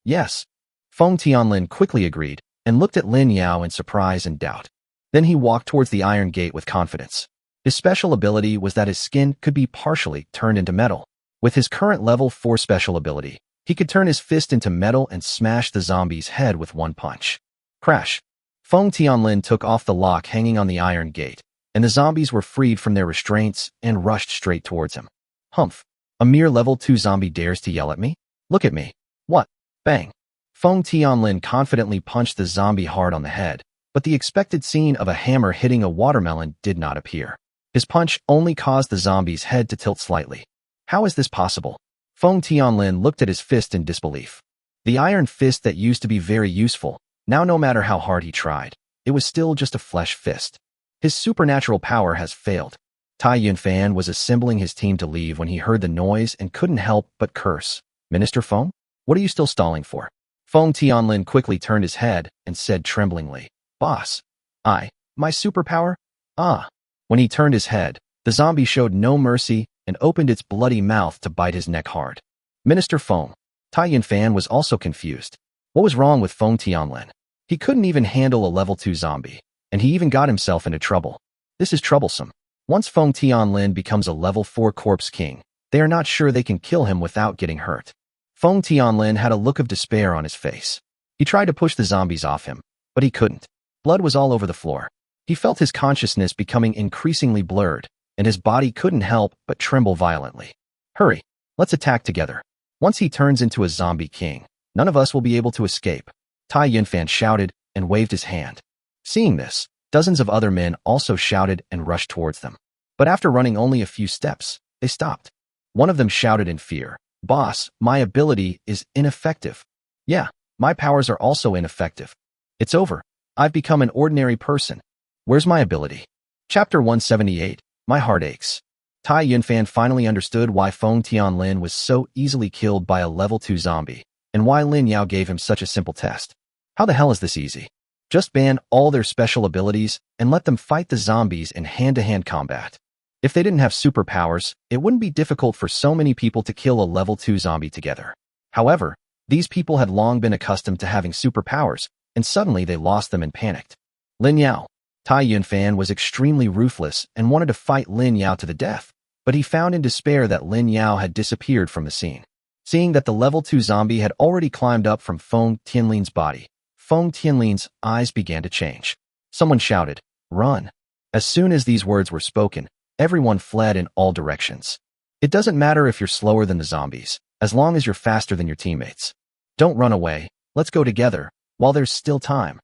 Yes. Feng Tianlin quickly agreed, and looked at Lin Yao in surprise and doubt. Then he walked towards the iron gate with confidence. His special ability was that his skin could be partially turned into metal. With his current level 4 special ability, he could turn his fist into metal and smash the zombie's head with one punch. Crash. Feng Tianlin took off the lock hanging on the iron gate, and the zombies were freed from their restraints and rushed straight towards him. Humph. A mere level 2 zombie dares to yell at me? Look at me. What? Bang. Feng Tianlin confidently punched the zombie hard on the head, but the expected scene of a hammer hitting a watermelon did not appear. His punch only caused the zombie's head to tilt slightly. How is this possible? Feng Tianlin looked at his fist in disbelief. The iron fist that used to be very useful, now no matter how hard he tried, it was still just a flesh fist. His supernatural power has failed. Tai Yunfan was assembling his team to leave when he heard the noise and couldn't help but curse. Minister Feng? What are you still stalling for? Feng Tianlin quickly turned his head and said tremblingly, Boss. My superpower? Ah. When he turned his head, the zombie showed no mercy and opened its bloody mouth to bite his neck hard. Minister Feng. Tai Yunfan was also confused. What was wrong with Feng Tianlin? He couldn't even handle a level 2 zombie, and he even got himself into trouble. This is troublesome. Once Feng Tianlin becomes a level 4 corpse king, they are not sure they can kill him without getting hurt. Feng Tianlin had a look of despair on his face. He tried to push the zombies off him, but he couldn't. Blood was all over the floor. He felt his consciousness becoming increasingly blurred, and his body couldn't help but tremble violently. Hurry, let's attack together. Once he turns into a zombie king, none of us will be able to escape. Tai Yunfan shouted and waved his hand. Seeing this, dozens of other men also shouted and rushed towards them. But after running only a few steps, they stopped. One of them shouted in fear, Boss, my ability is ineffective. Yeah, my powers are also ineffective. It's over. I've become an ordinary person. Where's my ability? Chapter 178, My Heart Aches. Tai Yunfan finally understood why Feng Tianlin was so easily killed by a level 2 zombie, and why Lin Yao gave him such a simple test. How the hell is this easy? Just ban all their special abilities and let them fight the zombies in hand-to-hand combat. If they didn't have superpowers, it wouldn't be difficult for so many people to kill a level 2 zombie together. However, these people had long been accustomed to having superpowers, and suddenly they lost them and panicked. Lin Yao. Tai Yunfan was extremely ruthless and wanted to fight Lin Yao to the death, but he found in despair that Lin Yao had disappeared from the scene. Seeing that the level 2 zombie had already climbed up from Feng Tianlin's body, Feng Tianlin's eyes began to change. Someone shouted, Run. As soon as these words were spoken, everyone fled in all directions. It doesn't matter if you're slower than the zombies, as long as you're faster than your teammates. Don't run away, let's go together, while there's still time.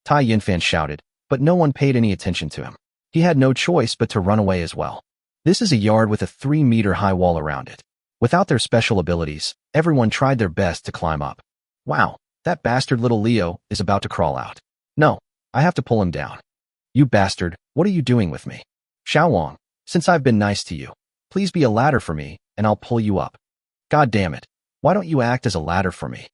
Tai Yunfan shouted, but no one paid any attention to him. He had no choice but to run away as well. This is a yard with a 3-meter-high wall around it. Without their special abilities, everyone tried their best to climb up. Wow, that bastard little Leo is about to crawl out. No, I have to pull him down. You bastard, what are you doing with me? Xiao Wang, since I've been nice to you, please be a ladder for me, and I'll pull you up. God damn it, why don't you act as a ladder for me?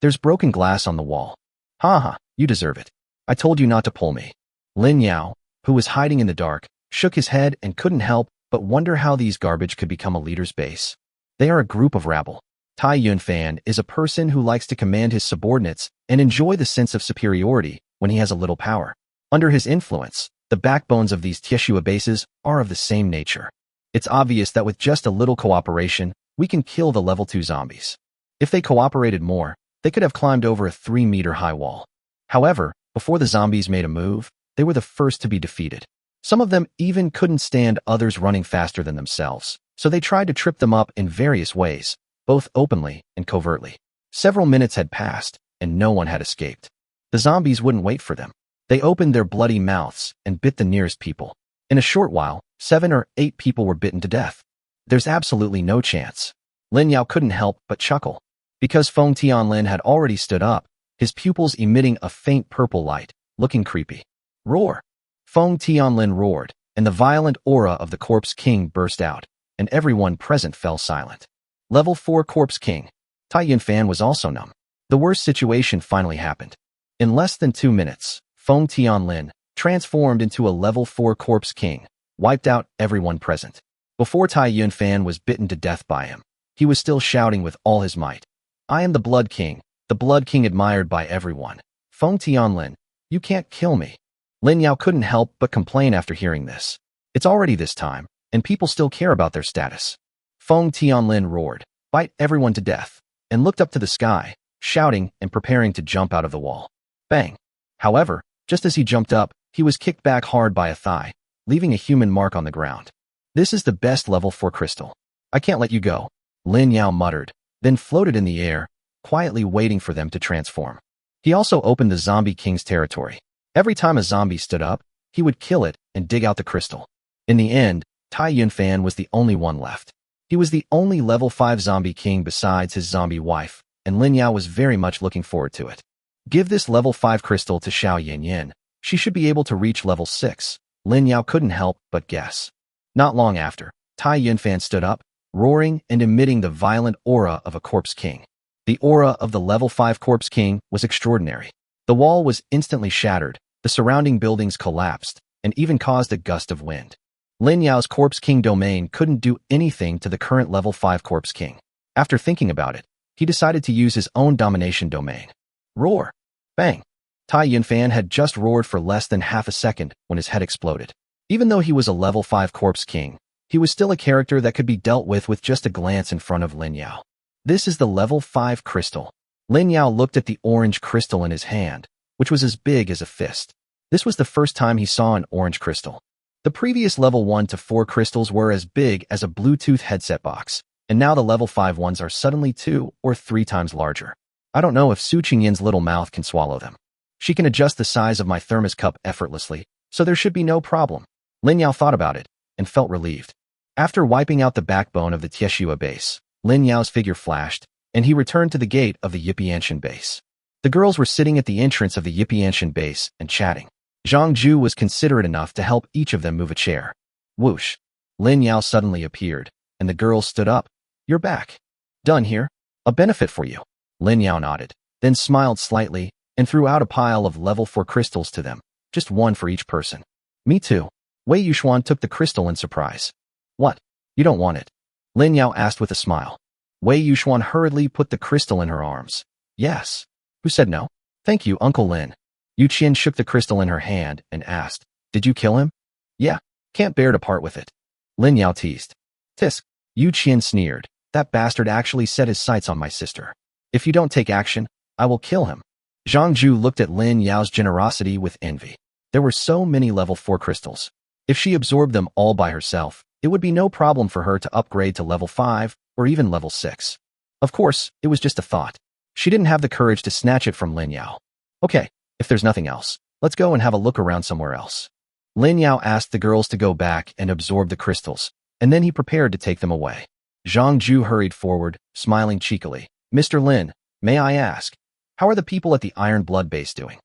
There's broken glass on the wall. Haha, you deserve it. I told you not to pull me. Lin Yao, who was hiding in the dark, shook his head and couldn't help but wonder how these garbage could become a leader's base. They are a group of rabble. Tai Yunfan is a person who likes to command his subordinates and enjoy the sense of superiority when he has a little power. Under his influence, the backbones of these Tieshua bases are of the same nature. It's obvious that with just a little cooperation, we can kill the level 2 zombies. If they cooperated more, they could have climbed over a 3-meter-high wall. However, before the zombies made a move, they were the first to be defeated. Some of them even couldn't stand others running faster than themselves, so they tried to trip them up in various ways, both openly and covertly. Several minutes had passed, and no one had escaped. The zombies wouldn't wait for them. They opened their bloody mouths and bit the nearest people. In a short while, 7 or 8 people were bitten to death. There's absolutely no chance. Lin Yao couldn't help but chuckle. Because Feng Tianlin had already stood up, his pupils emitting a faint purple light, looking creepy. Roar! Feng Tianlin roared, and the violent aura of the Corpse King burst out, and everyone present fell silent. Level 4 Corpse King. Tai Yunfan was also numb. The worst situation finally happened. In less than 2 minutes, Feng Tianlin, transformed into a level 4 Corpse King, wiped out everyone present. Before Tai Yunfan was bitten to death by him, he was still shouting with all his might. I am the Blood King admired by everyone. Feng Tianlin, you can't kill me. Lin Yao couldn't help but complain after hearing this. It's already this time, and people still care about their status. Feng Tianlin roared, bite everyone to death, and looked up to the sky, shouting and preparing to jump out of the wall. Bang! However, just as he jumped up, he was kicked back hard by a thigh, leaving a human mark on the ground. This is the best level 4 crystal. I can't let you go. Lin Yao muttered, then floated in the air, quietly waiting for them to transform. He also opened the Zombie King's territory. Every time a zombie stood up, he would kill it and dig out the crystal. In the end, Tai Yunfan was the only one left. He was the only level 5 Zombie King besides his zombie wife, and Lin Yao was very much looking forward to it. Give this level 5 crystal to Xiao Yanyan. She should be able to reach level 6. Lin Yao couldn't help but guess. Not long after, Tai Yunfan stood up, roaring and emitting the violent aura of a corpse king. The aura of the level 5 corpse king was extraordinary. The wall was instantly shattered, the surrounding buildings collapsed, and even caused a gust of wind. Lin Yao's corpse king domain couldn't do anything to the current level 5 corpse king. After thinking about it, he decided to use his own domination domain. Roar! Bang! Tai Yunfan had just roared for less than half a second when his head exploded. Even though he was a level 5 corpse king, he was still a character that could be dealt with just a glance in front of Lin Yao. This is the level 5 crystal. Lin Yao looked at the orange crystal in his hand, which was as big as a fist. This was the first time he saw an orange crystal. The previous level 1 to 4 crystals were as big as a Bluetooth headset box, and now the level 5 ones are suddenly 2 or 3 times larger. I don't know if Su Qingyin's little mouth can swallow them. She can adjust the size of my thermos cup effortlessly, so there should be no problem. Lin Yao thought about it and felt relieved. After wiping out the backbone of the Tieshua base, Lin Yao's figure flashed, and he returned to the gate of the Yipianshan base. The girls were sitting at the entrance of the Yipianshan base and chatting. Zhang Ju was considerate enough to help each of them move a chair. Whoosh! Lin Yao suddenly appeared, and the girls stood up. You're back. Done here. A benefit for you. Lin Yao nodded, then smiled slightly, and threw out a pile of level 4 crystals to them, just one for each person. Me too. Wei Yuxuan took the crystal in surprise. What? You don't want it? Lin Yao asked with a smile. Wei Yuxuan hurriedly put the crystal in her arms. Yes. Who said no? Thank you, Uncle Lin. Yu Qian shook the crystal in her hand and asked, Did you kill him? Yeah. Can't bear to part with it. Lin Yao teased. Tisk. Yu Qian sneered. That bastard actually set his sights on my sister. If you don't take action, I will kill him. Zhang Ju looked at Lin Yao's generosity with envy. There were so many level 4 crystals. If she absorbed them all by herself, it would be no problem for her to upgrade to level 5 or even level 6. Of course, it was just a thought. She didn't have the courage to snatch it from Lin Yao. Okay, if there's nothing else, let's go and have a look around somewhere else. Lin Yao asked the girls to go back and absorb the crystals, and then he prepared to take them away. Zhang Ju hurried forward, smiling cheekily. Mr. Lin, may I ask, how are the people at the Iron Blood base doing?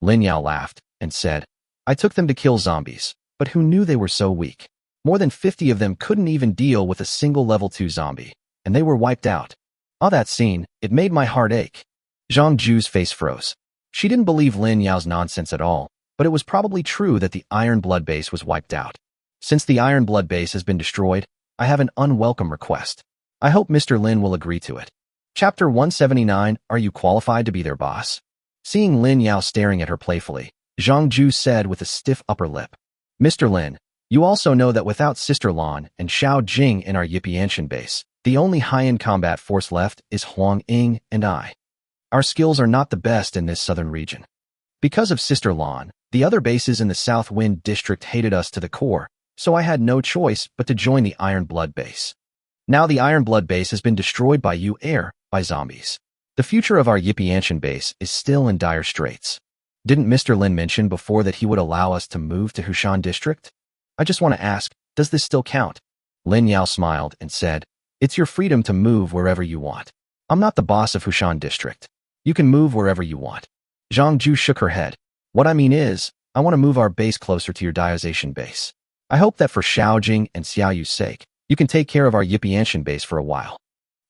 Lin Yao laughed and said, I took them to kill zombies, but who knew they were so weak? More than 50 of them couldn't even deal with a single level 2 zombie, and they were wiped out. Ah, that scene, it made my heart ache. Zhang Ju's face froze. She didn't believe Lin Yao's nonsense at all, but it was probably true that the Iron Blood base was wiped out. Since the Iron Blood base has been destroyed, I have an unwelcome request. I hope Mr. Lin will agree to it. Chapter 179, Are you qualified to be their boss? Seeing Lin Yao staring at her playfully, Zhang Ju said with a stiff upper lip. Mr. Lin, you also know that without Sister Lan and Xiao Jing in our Yipianshan base, the only high-end combat force left is Huang Ying and I. Our skills are not the best in this southern region. Because of Sister Lan, the other bases in the South Wind District hated us to the core, so I had no choice but to join the Iron Blood base. Now the Iron Blood base has been destroyed by by zombies. The future of our Yipianshan base is still in dire straits. Didn't Mr. Lin mention before that he would allow us to move to Hushan District? I just want to ask, does this still count? Lin Yao smiled and said, It's your freedom to move wherever you want. I'm not the boss of Hushan District. You can move wherever you want. Zhang Ju shook her head. What I mean is, I want to move our base closer to your Diazation base. I hope that for Xiaojing and Xiaoyu's sake, you can take care of our Yipianshan base for a while.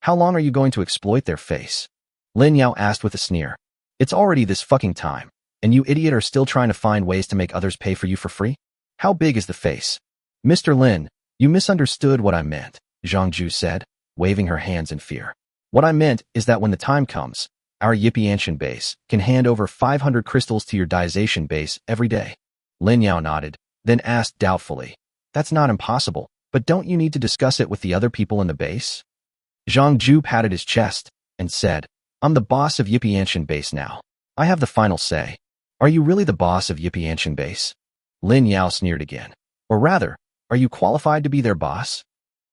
How long are you going to exploit their face? Lin Yao asked with a sneer. It's already this fucking time, and you idiot are still trying to find ways to make others pay for you for free? How big is the face? Mr. Lin, you misunderstood what I meant, Zhang Ju said, waving her hands in fear. What I meant is that when the time comes, our Yipianshan base can hand over 500 crystals to your Diazation base every day. Lin Yao nodded, then asked doubtfully, That's not impossible, but don't you need to discuss it with the other people in the base? Zhang Ju patted his chest and said, I'm the boss of Yipianshan base now. I have the final say. Are you really the boss of Yipianshan base? Lin Yao sneered again. Or rather, are you qualified to be their boss?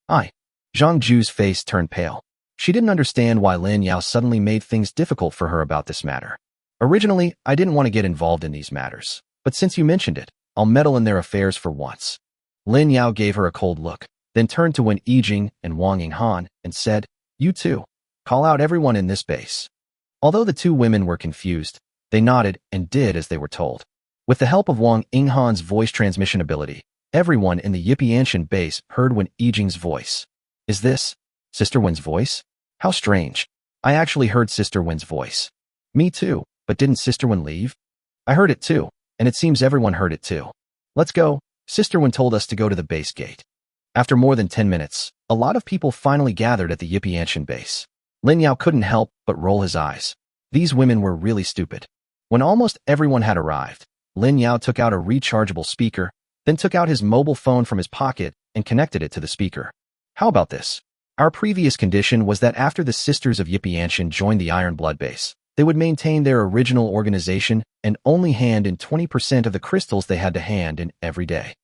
I. Zhang Ju's face turned pale. She didn't understand why Lin Yao suddenly made things difficult for her about this matter. Originally, I didn't want to get involved in these matters, but since you mentioned it, I'll meddle in their affairs for once. Lin Yao gave her a cold look, then turned to Wen Yijing and Wang Yinghan and said, "You too. Call out everyone in this base." Although the two women were confused, they nodded and did as they were told. With the help of Wang Yinghan's voice transmission ability, everyone in the Yipianshan base heard Wen Yijing's voice. Is this Sister Wen's voice? How strange. I actually heard Sister Wen's voice. Me too, but didn't Sister Wen leave? I heard it too, and it seems everyone heard it too. Let's go. Sister Wen told us to go to the base gate. After more than 10 minutes, a lot of people finally gathered at the Yipianshan base. Lin Yao couldn't help but roll his eyes. These women were really stupid. When almost everyone had arrived, Lin Yao took out a rechargeable speaker, then took out his mobile phone from his pocket and connected it to the speaker. How about this? Our previous condition was that after the Sisters of Yipianshan joined the Iron Blood base, they would maintain their original organization and only hand in 20% of the crystals they had to hand in every day.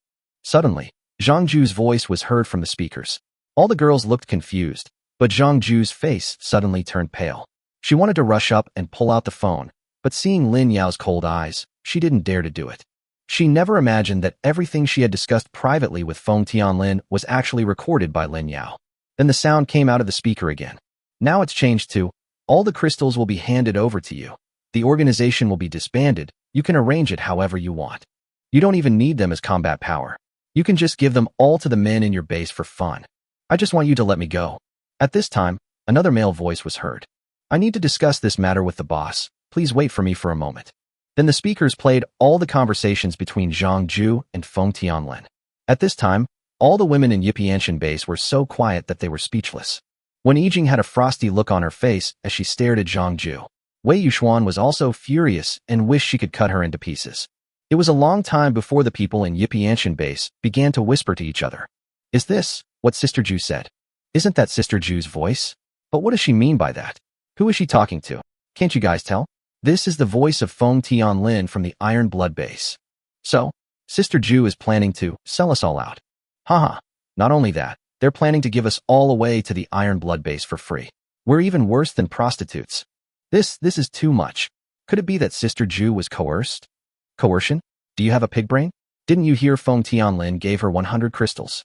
Suddenly, Zhang Ju's voice was heard from the speakers. All the girls looked confused, but Zhang Ju's face suddenly turned pale. She wanted to rush up and pull out the phone, but seeing Lin Yao's cold eyes, she didn't dare to do it. She never imagined that everything she had discussed privately with Feng Tianlin was actually recorded by Lin Yao. Then the sound came out of the speaker again. Now it's changed to, all the crystals will be handed over to you. The organization will be disbanded. You can arrange it however you want. You don't even need them as combat power. You can just give them all to the men in your base for fun. I just want you to let me go. At this time, another male voice was heard. I need to discuss this matter with the boss. Please wait for me for a moment. Then the speakers played all the conversations between Zhang Ju and Feng Tianlin. At this time, all the women in Yipianshan base were so quiet that they were speechless. Wen Yijing had a frosty look on her face as she stared at Zhang Ju. Wei Yuxuan was also furious and wished she could cut her into pieces. It was a long time before the people in Yipianshan base began to whisper to each other. Is this what Sister Ju said? Isn't that Sister Ju's voice? But what does she mean by that? Who is she talking to? Can't you guys tell? This is the voice of Feng Tianlin from the Iron Blood base. So, Sister Ju is planning to sell us all out. Haha, not only that, they're planning to give us all away to the Iron Blood base for free. We're even worse than prostitutes. This is too much. Could it be that Sister Ju was coerced? Coercion? Do you have a pig brain? Didn't you hear Feng Tianlin gave her 100 crystals?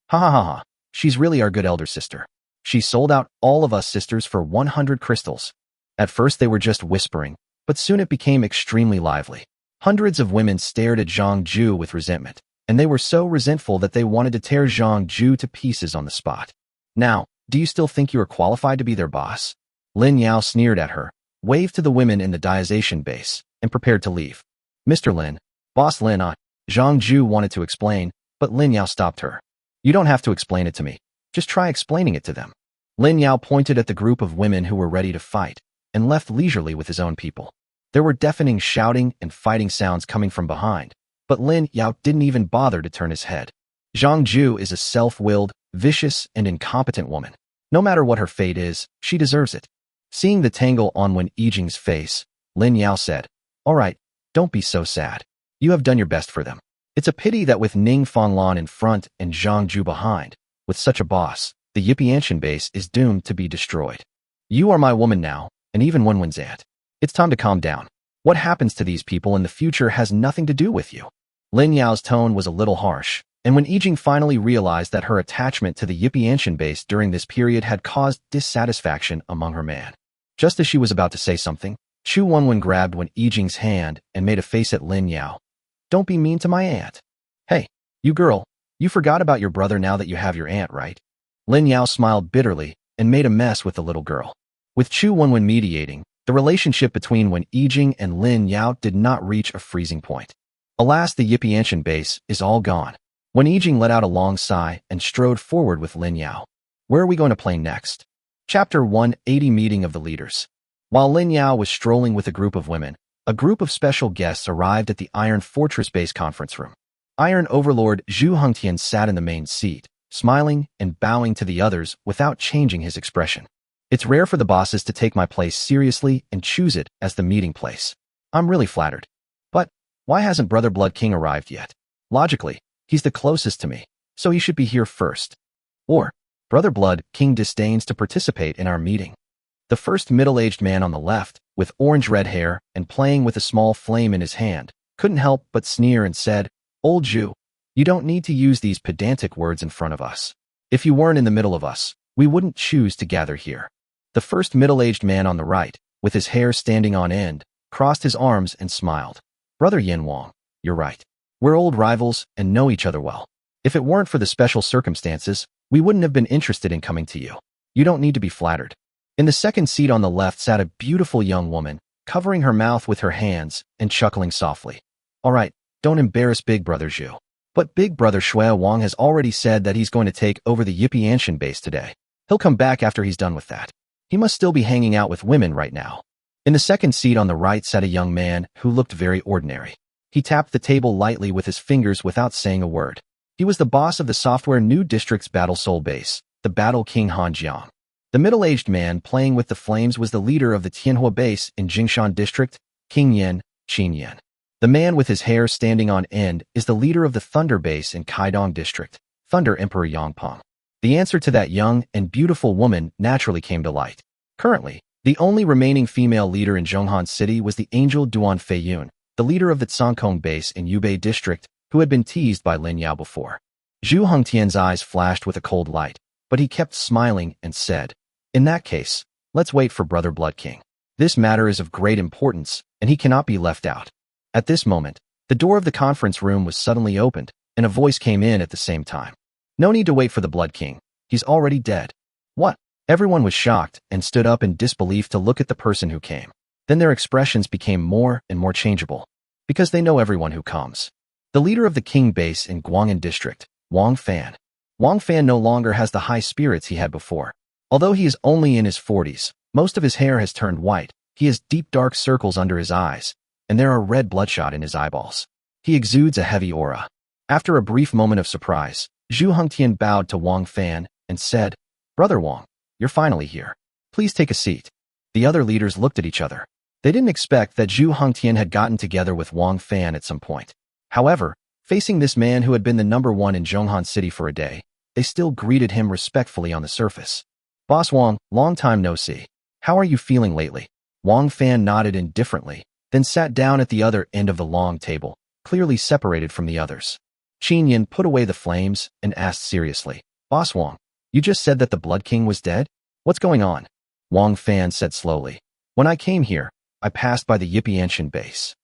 Ha ha ha ha, she's really our good elder sister. She sold out all of us sisters for 100 crystals. At first they were just whispering, but soon it became extremely lively. Hundreds of women stared at Zhang Ju with resentment, and they were so resentful that they wanted to tear Zhang Ju to pieces on the spot. Now, do you still think you are qualified to be their boss? Lin Yao sneered at her, waved to the women in the Diazation base, and prepared to leave. Mr. Lin, Boss Lin, Zhang Ju wanted to explain, but Lin Yao stopped her. You don't have to explain it to me. Just try explaining it to them. Lin Yao pointed at the group of women who were ready to fight, and left leisurely with his own people. There were deafening shouting and fighting sounds coming from behind, but Lin Yao didn't even bother to turn his head. Zhang Ju is a self-willed, vicious, and incompetent woman. No matter what her fate is, she deserves it. Seeing the tangle on Wen Yijing's face, Lin Yao said, All right, don't be so sad. You have done your best for them. It's a pity that with Ning Fanlan in front and Zhang Ju behind, with such a boss, the Yipianshan base is doomed to be destroyed. You are my woman now, and even Wen Wen's aunt. It's time to calm down. What happens to these people in the future has nothing to do with you. Lin Yao's tone was a little harsh, and when Yijing finally realized that her attachment to the Yipianshan base during this period had caused dissatisfaction among her man. Just as she was about to say something, Chu Wenwen grabbed Wen Yijing's hand and made a face at Lin Yao. Don't be mean to my aunt. Hey, you girl, you forgot about your brother now that you have your aunt, right? Lin Yao smiled bitterly and made a mess with the little girl. With Chu Wenwen mediating, the relationship between Wen Yijing and Lin Yao did not reach a freezing point. Alas, the Yipianshan base is all gone. Wen Yijing let out a long sigh and strode forward with Lin Yao. Where are we going to play next? Chapter 180 Meeting of the Leaders. While Lin Yao was strolling with a group of women, a group of special guests arrived at the Iron Fortress base conference room. Iron Overlord Zhu Hengtian sat in the main seat, smiling and bowing to the others without changing his expression. It's rare for the bosses to take my place seriously and choose it as the meeting place. I'm really flattered. But why hasn't Brother Blood King arrived yet? Logically, he's the closest to me, so he should be here first. Or Brother Blood King disdains to participate in our meeting. The first middle-aged man on the left, with orange-red hair and playing with a small flame in his hand, couldn't help but sneer and said, "Old Jew, you don't need to use these pedantic words in front of us. If you weren't in the middle of us, we wouldn't choose to gather here." The first middle-aged man on the right, with his hair standing on end, crossed his arms and smiled. "Brother Yin Wang, you're right. We're old rivals and know each other well. If it weren't for the special circumstances, we wouldn't have been interested in coming to you. You don't need to be flattered." In the second seat on the left sat a beautiful young woman, covering her mouth with her hands and chuckling softly. "All right, don't embarrass Big Brother Zhu. But Big Brother Shui Wang has already said that he's going to take over the Yippee Anshan base today. He'll come back after he's done with that. He must still be hanging out with women right now." In the second seat on the right sat a young man who looked very ordinary. He tapped the table lightly with his fingers without saying a word. He was the boss of the Software New District's Battle Soul base, the Battle King Han Jiang. The middle-aged man playing with the flames was the leader of the Tianhua base in Jingshan District, King Yin, Qin Yin. The man with his hair standing on end is the leader of the Thunder base in Kaidong District, Thunder Emperor Yangpeng. The answer to that young and beautiful woman naturally came to light. Currently, the only remaining female leader in Zhonghan City was the angel Duan Feiyun, the leader of the Cancong base in Yubei District, who had been teased by Lin Yao before. Zhu Hengtian's eyes flashed with a cold light, but he kept smiling and said, "In that case, let's wait for Brother Blood King. This matter is of great importance, and he cannot be left out." At this moment, the door of the conference room was suddenly opened, and a voice came in at the same time. "No need to wait for the Blood King. He's already dead." "What?" Everyone was shocked and stood up in disbelief to look at the person who came. Then their expressions became more and more changeable, because they know everyone who comes. The leader of the King base in Guang'an District, Wang Fan. Wang Fan no longer has the high spirits he had before. Although he is only in his 40s, most of his hair has turned white, he has deep dark circles under his eyes, and there are red bloodshot in his eyeballs. He exudes a heavy aura. After a brief moment of surprise, Zhu Hengtian bowed to Wang Fan and said, "Brother Wang, you're finally here. Please take a seat." The other leaders looked at each other. They didn't expect that Zhu Hengtian had gotten together with Wang Fan at some point. However, facing this man who had been the #1 in Zhonghan City for a day, they still greeted him respectfully on the surface. "Boss Wang, long time no see. How are you feeling lately?" Wang Fan nodded indifferently, then sat down at the other end of the long table, clearly separated from the others. Qin Yin put away the flames and asked seriously, "Boss Wang, you just said that the Blood King was dead? What's going on?" Wang Fan said slowly, "When I came here, I passed by the Yippee Anshan base.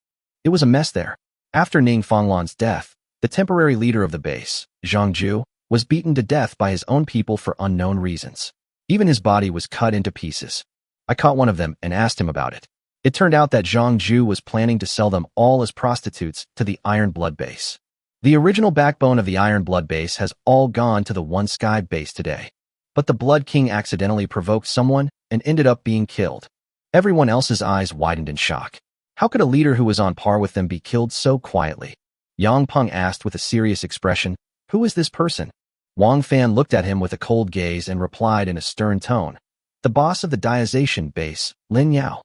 It was a mess there. After Ning Fanglan's death, the temporary leader of the base, Zhang Ju, was beaten to death by his own people for unknown reasons. Even his body was cut into pieces. I caught one of them and asked him about it. It turned out that Zhang Ju was planning to sell them all as prostitutes to the Iron Blood base. The original backbone of the Iron Blood base has all gone to the One Sky base today. But the Blood King accidentally provoked someone and ended up being killed. Everyone else's eyes widened in shock. How could a leader who was on par with them be killed so quietly? Yang Peng asked with a serious expression, "Who is this person?" Wang Fan looked at him with a cold gaze and replied in a stern tone, "The boss of the Diazation base, Lin Yao."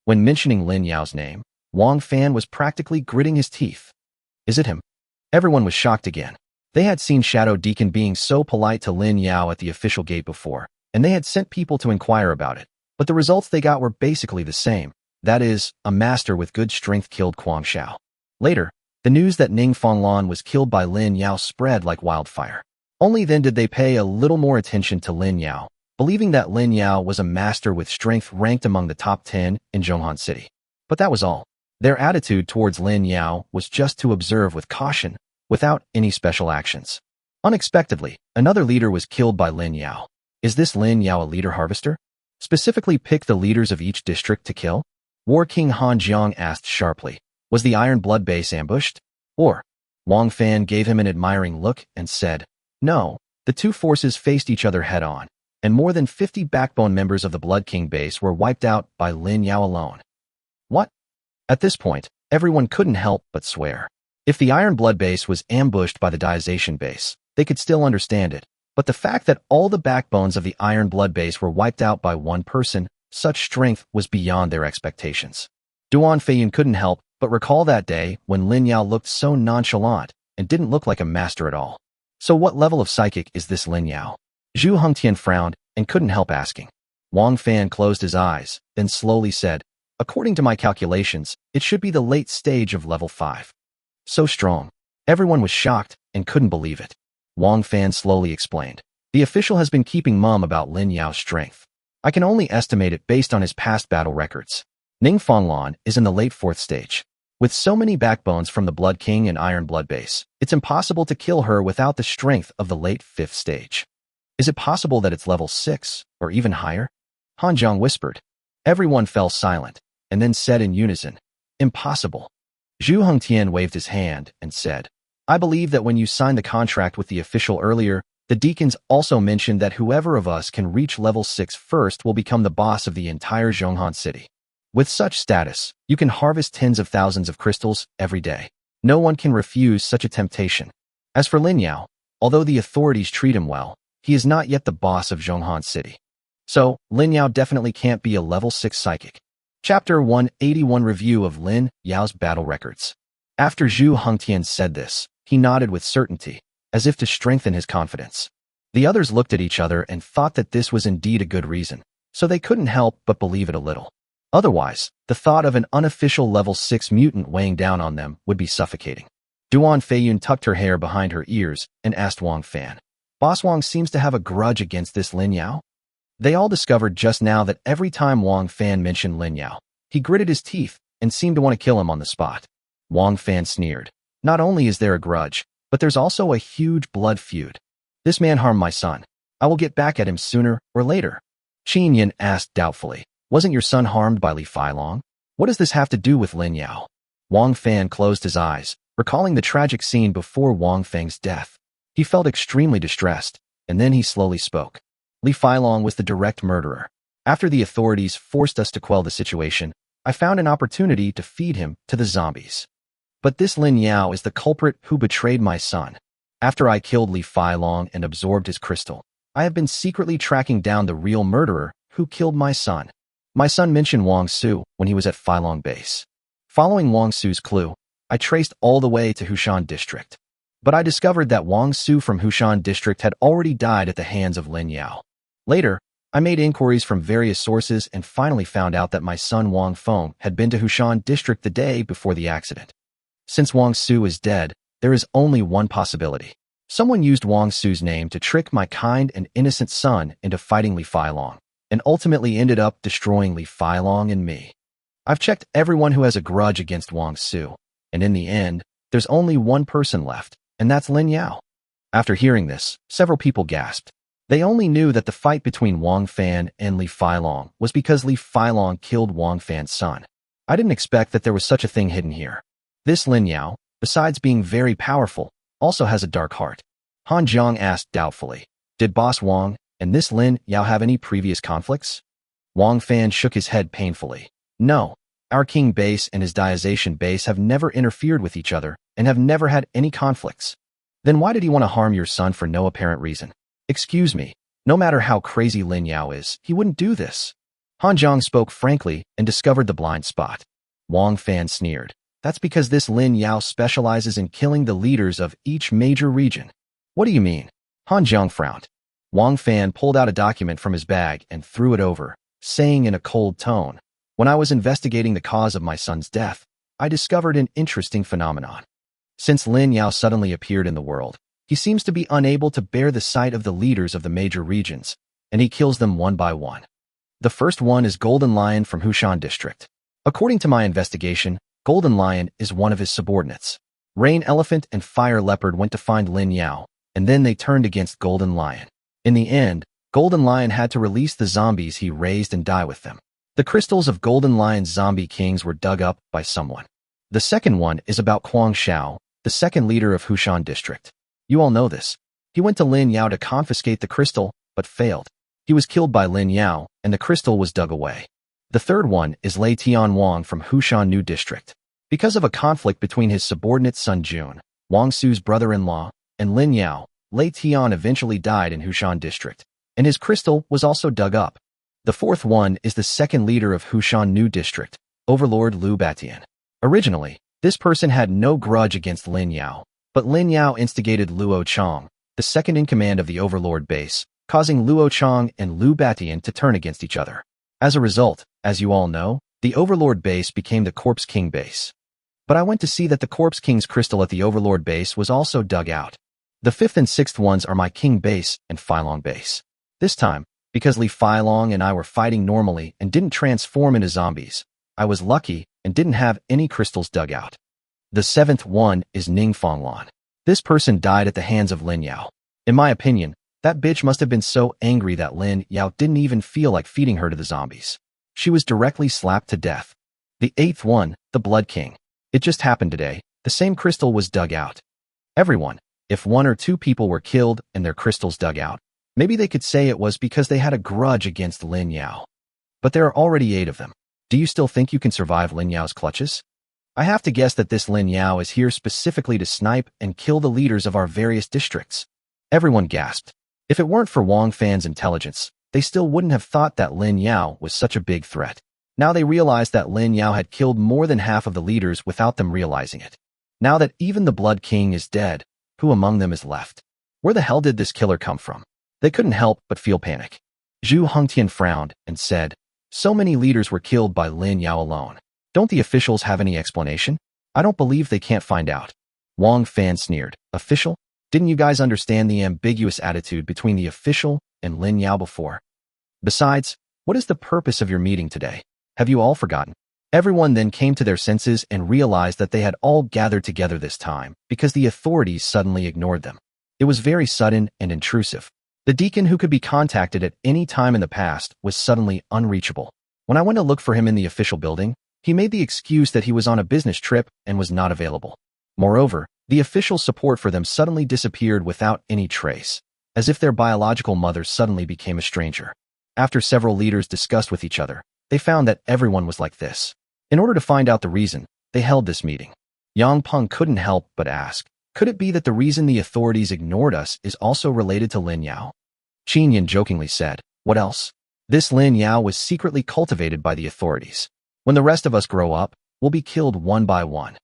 When mentioning Lin Yao's name, Wang Fan was practically gritting his teeth. "Is it him?" Everyone was shocked again. They had seen Shadow Deacon being so polite to Lin Yao at the official gate before, and they had sent people to inquire about it, but the results they got were basically the same. That is, a master with good strength killed Quang Shao. Later, the news that Ning Fanglan was killed by Lin Yao spread like wildfire. Only then did they pay a little more attention to Lin Yao, believing that Lin Yao was a master with strength ranked among the top 10 in Zhonghan City. But that was all. Their attitude towards Lin Yao was just to observe with caution, without any special actions. Unexpectedly, another leader was killed by Lin Yao. Is this Lin Yao a leader harvester? Specifically pick the leaders of each district to kill? War King Han Jiang asked sharply. Was the Iron Blood base ambushed? Or? Wang Fan gave him an admiring look and said, "No, the two forces faced each other head-on, and more than 50 backbone members of the Blood King base were wiped out by Lin Yao alone." What? At this point, everyone couldn't help but swear. If the Iron Blood base was ambushed by the Diazation base, they could still understand it, but the fact that all the backbones of the Iron Blood base were wiped out by one person, such strength was beyond their expectations. Duan Feiyun couldn't help but recall that day when Lin Yao looked so nonchalant and didn't look like a master at all. So what level of psychic is this Lin Yao? Zhu Hengtian frowned and couldn't help asking. Wang Fan closed his eyes, then slowly said, according to my calculations, it should be the late stage of level 5. So strong. Everyone was shocked and couldn't believe it. Wang Fan slowly explained. The official has been keeping mum about Lin Yao's strength. I can only estimate it based on his past battle records. Ning Fenglan is in the late 4th stage. With so many backbones from the Blood King and Iron Blood base, it's impossible to kill her without the strength of the late 5th stage. Is it possible that it's level 6, or even higher? Han Zhang whispered. Everyone fell silent, and then said in unison, impossible. Zhu Hengtian waved his hand and said, I believe that when you signed the contract with the official earlier, the deacons also mentioned that whoever of us can reach level 6 first will become the boss of the entire Zhonghan city. With such status, you can harvest tens of thousands of crystals every day. No one can refuse such a temptation. As for Lin Yao, although the authorities treat him well, he is not yet the boss of Zhonghan city. So, Lin Yao definitely can't be a level 6 psychic. Chapter 181 Review of Lin Yao's Battle Records. After Zhu Hengtian said this, he nodded with certainty, as if to strengthen his confidence. The others looked at each other and thought that this was indeed a good reason, so they couldn't help but believe it a little. Otherwise, the thought of an unofficial level 6 mutant weighing down on them would be suffocating. Duan Feiyun tucked her hair behind her ears and asked Wang Fan, Boss Wang seems to have a grudge against this Lin Yao? They all discovered just now that every time Wang Fan mentioned Lin Yao, he gritted his teeth and seemed to want to kill him on the spot. Wang Fan sneered. Not only is there a grudge, but there's also a huge blood feud. This man harmed my son. I will get back at him sooner or later. Qin Yin asked doubtfully, wasn't your son harmed by Li Feilong? What does this have to do with Lin Yao? Wang Fan closed his eyes, recalling the tragic scene before Wang Feng's death. He felt extremely distressed, and then he slowly spoke. Li Feilong was the direct murderer. After the authorities forced us to quell the situation, I found an opportunity to feed him to the zombies. But this Lin Yao is the culprit who betrayed my son. After I killed Li Feilong and absorbed his crystal, I have been secretly tracking down the real murderer who killed my son. My son mentioned Wang Su when he was at Feilong base. Following Wang Su's clue, I traced all the way to Hushan district. But I discovered that Wang Su from Hushan district had already died at the hands of Lin Yao. Later, I made inquiries from various sources and finally found out that my son Wang Feng had been to Hushan district the day before the accident. Since Wang Su is dead, there is only one possibility. Someone used Wang Su's name to trick my kind and innocent son into fighting Li Feilong, and ultimately ended up destroying Li Feilong and me. I've checked everyone who has a grudge against Wang Su, and in the end, there's only one person left, and that's Lin Yao. After hearing this, several people gasped. They only knew that the fight between Wang Fan and Li Feilong was because Li Feilong killed Wang Fan's son. I didn't expect that there was such a thing hidden here. This Lin Yao, besides being very powerful, also has a dark heart. Han Zhang asked doubtfully, did Boss Wang and this Lin Yao have any previous conflicts? Wang Fan shook his head painfully. No, our King base and his Diazation base have never interfered with each other and have never had any conflicts. Then why did he want to harm your son for no apparent reason? Excuse me, no matter how crazy Lin Yao is, he wouldn't do this. Han Zhang spoke frankly and discovered the blind spot. Wang Fan sneered. That's because this Lin Yao specializes in killing the leaders of each major region. What do you mean? Han Zhang frowned. Wang Fan pulled out a document from his bag and threw it over, saying in a cold tone, when I was investigating the cause of my son's death, I discovered an interesting phenomenon. Since Lin Yao suddenly appeared in the world, he seems to be unable to bear the sight of the leaders of the major regions, and he kills them one by one. The first one is Golden Lion from Hushan district. According to my investigation, Golden Lion is one of his subordinates. Rain Elephant and Fire Leopard went to find Lin Yao, and then they turned against Golden Lion. In the end, Golden Lion had to release the zombies he raised and die with them. The crystals of Golden Lion's zombie kings were dug up by someone. The second one is about Kuang Shao, the second leader of Hushan district. You all know this. He went to Lin Yao to confiscate the crystal, but failed. He was killed by Lin Yao, and the crystal was dug away. The third one is Lei Tian Wang from Hushan New District. Because of a conflict between his subordinate Sun Jun, Wang Su's brother-in-law, and Lin Yao, Lei Tian eventually died in Hushan District, and his crystal was also dug up. The fourth one is the second leader of Hushan New District, Overlord Liu Batian. Originally, this person had no grudge against Lin Yao, but Lin Yao instigated Luo Chong, the second in command of the Overlord base, causing Luo Chang and Lu Batian to turn against each other. As a result, as you all know, the Overlord base became the Corpse King base. But I went to see that the Corpse King's crystal at the Overlord base was also dug out. The 5th and 6th ones are my King base and Phylong base. This time, because Li Phylong and I were fighting normally and didn't transform into zombies, I was lucky and didn't have any crystals dug out. The 7th one is Ning Fonglan. This person died at the hands of Lin Yao. In my opinion, that bitch must have been so angry that Lin Yao didn't even feel like feeding her to the zombies. She was directly slapped to death. The 8th one, the Blood King. It just happened today. The same crystal was dug out. Everyone, if 1 or 2 people were killed and their crystals dug out, maybe they could say it was because they had a grudge against Lin Yao. But there are already 8 of them. Do you still think you can survive Lin Yao's clutches? I have to guess that this Lin Yao is here specifically to snipe and kill the leaders of our various districts. Everyone gasped. If it weren't for Wang Fan's intelligence, they still wouldn't have thought that Lin Yao was such a big threat. Now they realized that Lin Yao had killed more than half of the leaders without them realizing it. Now that even the Blood King is dead, who among them is left? Where the hell did this killer come from? They couldn't help but feel panic. Zhu Hongtian frowned and said, so many leaders were killed by Lin Yao alone. Don't the officials have any explanation? I don't believe they can't find out. Wang Fan sneered. Official? Didn't you guys understand the ambiguous attitude between the official and Lin Yao before? Besides, what is the purpose of your meeting today? Have you all forgotten? Everyone then came to their senses and realized that they had all gathered together this time because the authorities suddenly ignored them. It was very sudden and intrusive. The deacon who could be contacted at any time in the past was suddenly unreachable. When I went to look for him in the official building, he made the excuse that he was on a business trip and was not available. Moreover, the official support for them suddenly disappeared without any trace, as if their biological mother suddenly became a stranger. After several leaders discussed with each other, they found that everyone was like this. In order to find out the reason, they held this meeting. Yang Peng couldn't help but ask, could it be that the reason the authorities ignored us is also related to Lin Yao? Qin Yin jokingly said, what else? This Lin Yao was secretly cultivated by the authorities. When the rest of us grow up, we'll be killed one by one.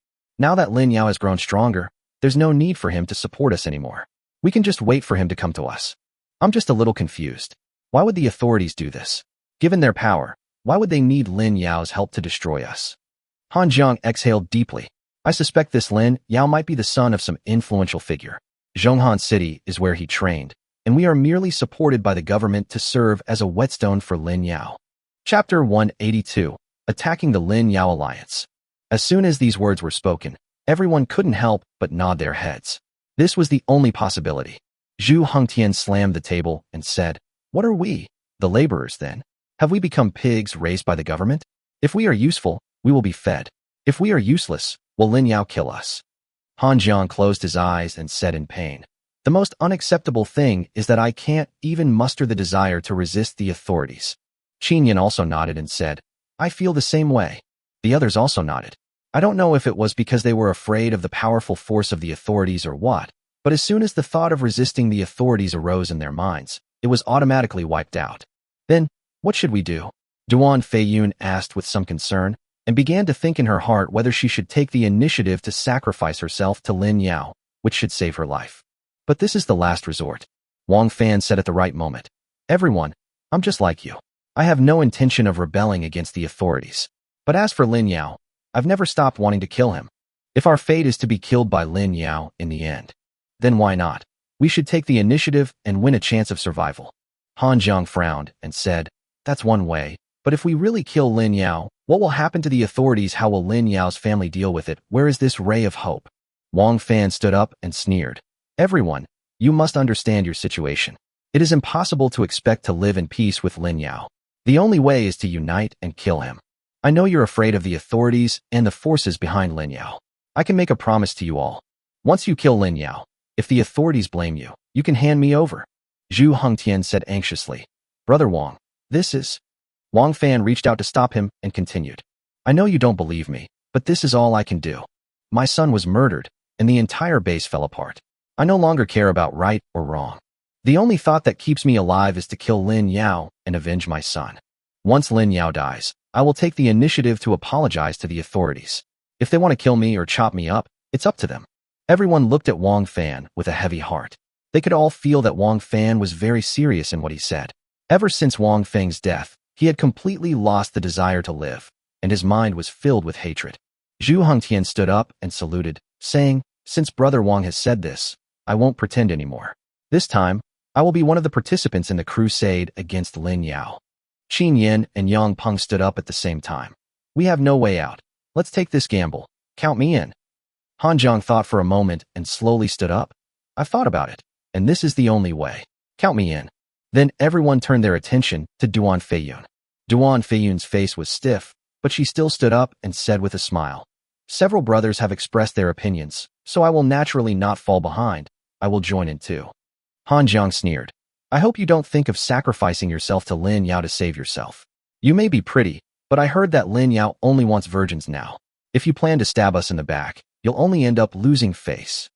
Now that Lin Yao has grown stronger, there's no need for him to support us anymore. We can just wait for him to come to us. I'm just a little confused. Why would the authorities do this? Given their power, why would they need Lin Yao's help to destroy us? Han Jiang exhaled deeply. I suspect this Lin Yao might be the son of some influential figure. Zhonghan City is where he trained, and we are merely supported by the government to serve as a whetstone for Lin Yao. Chapter 182. Attacking the Lin Yao Alliance. As soon as these words were spoken, everyone couldn't help but nod their heads. This was the only possibility. Zhu Hongtian slammed the table and said, what are we, the laborers then? Have we become pigs raised by the government? If we are useful, we will be fed. If we are useless, will Lin Yao kill us? Han Jiang closed his eyes and said in pain, the most unacceptable thing is that I can't even muster the desire to resist the authorities. Qin Yin also nodded and said, I feel the same way. The others also nodded. I don't know if it was because they were afraid of the powerful force of the authorities or what, but as soon as the thought of resisting the authorities arose in their minds, it was automatically wiped out. Then, what should we do? Duan Feiyun asked with some concern, and began to think in her heart whether she should take the initiative to sacrifice herself to Lin Yao, which should save her life. But this is the last resort. Wang Fan said at the right moment, everyone, I'm just like you. I have no intention of rebelling against the authorities. But as for Lin Yao, I've never stopped wanting to kill him. If our fate is to be killed by Lin Yao in the end, then why not? We should take the initiative and win a chance of survival. Han Jiang frowned and said, that's one way, but if we really kill Lin Yao, what will happen to the authorities? How will Lin Yao's family deal with it? Where is this ray of hope? Wang Fan stood up and sneered. Everyone, you must understand your situation. It is impossible to expect to live in peace with Lin Yao. The only way is to unite and kill him. I know you're afraid of the authorities and the forces behind Lin Yao. I can make a promise to you all. Once you kill Lin Yao, if the authorities blame you, you can hand me over. Zhu Hongtian said anxiously. Brother Wang, this is... Wang Fan reached out to stop him and continued. I know you don't believe me, but this is all I can do. My son was murdered, and the entire base fell apart. I no longer care about right or wrong. The only thought that keeps me alive is to kill Lin Yao and avenge my son. Once Lin Yao dies, I will take the initiative to apologize to the authorities. If they want to kill me or chop me up, it's up to them. Everyone looked at Wang Fan with a heavy heart. They could all feel that Wang Fan was very serious in what he said. Ever since Wang Feng's death, he had completely lost the desire to live, and his mind was filled with hatred. Zhu Hongtian stood up and saluted, saying, "Since Brother Wang has said this, I won't pretend anymore. This time, I will be one of the participants in the crusade against Lin Yao." Qin Yin and Yang Peng stood up at the same time. "We have no way out. Let's take this gamble. Count me in." Han Zhang thought for a moment and slowly stood up. "I've thought about it, and this is the only way. Count me in." Then everyone turned their attention to Duan Feiyun. Duan Feiyun's face was stiff, but she still stood up and said with a smile, "Several brothers have expressed their opinions, so I will naturally not fall behind. I will join in too." Han Zhang sneered. "I hope you don't think of sacrificing yourself to Lin Yao to save yourself. You may be pretty, but I heard that Lin Yao only wants virgins now. If you plan to stab us in the back, you'll only end up losing face."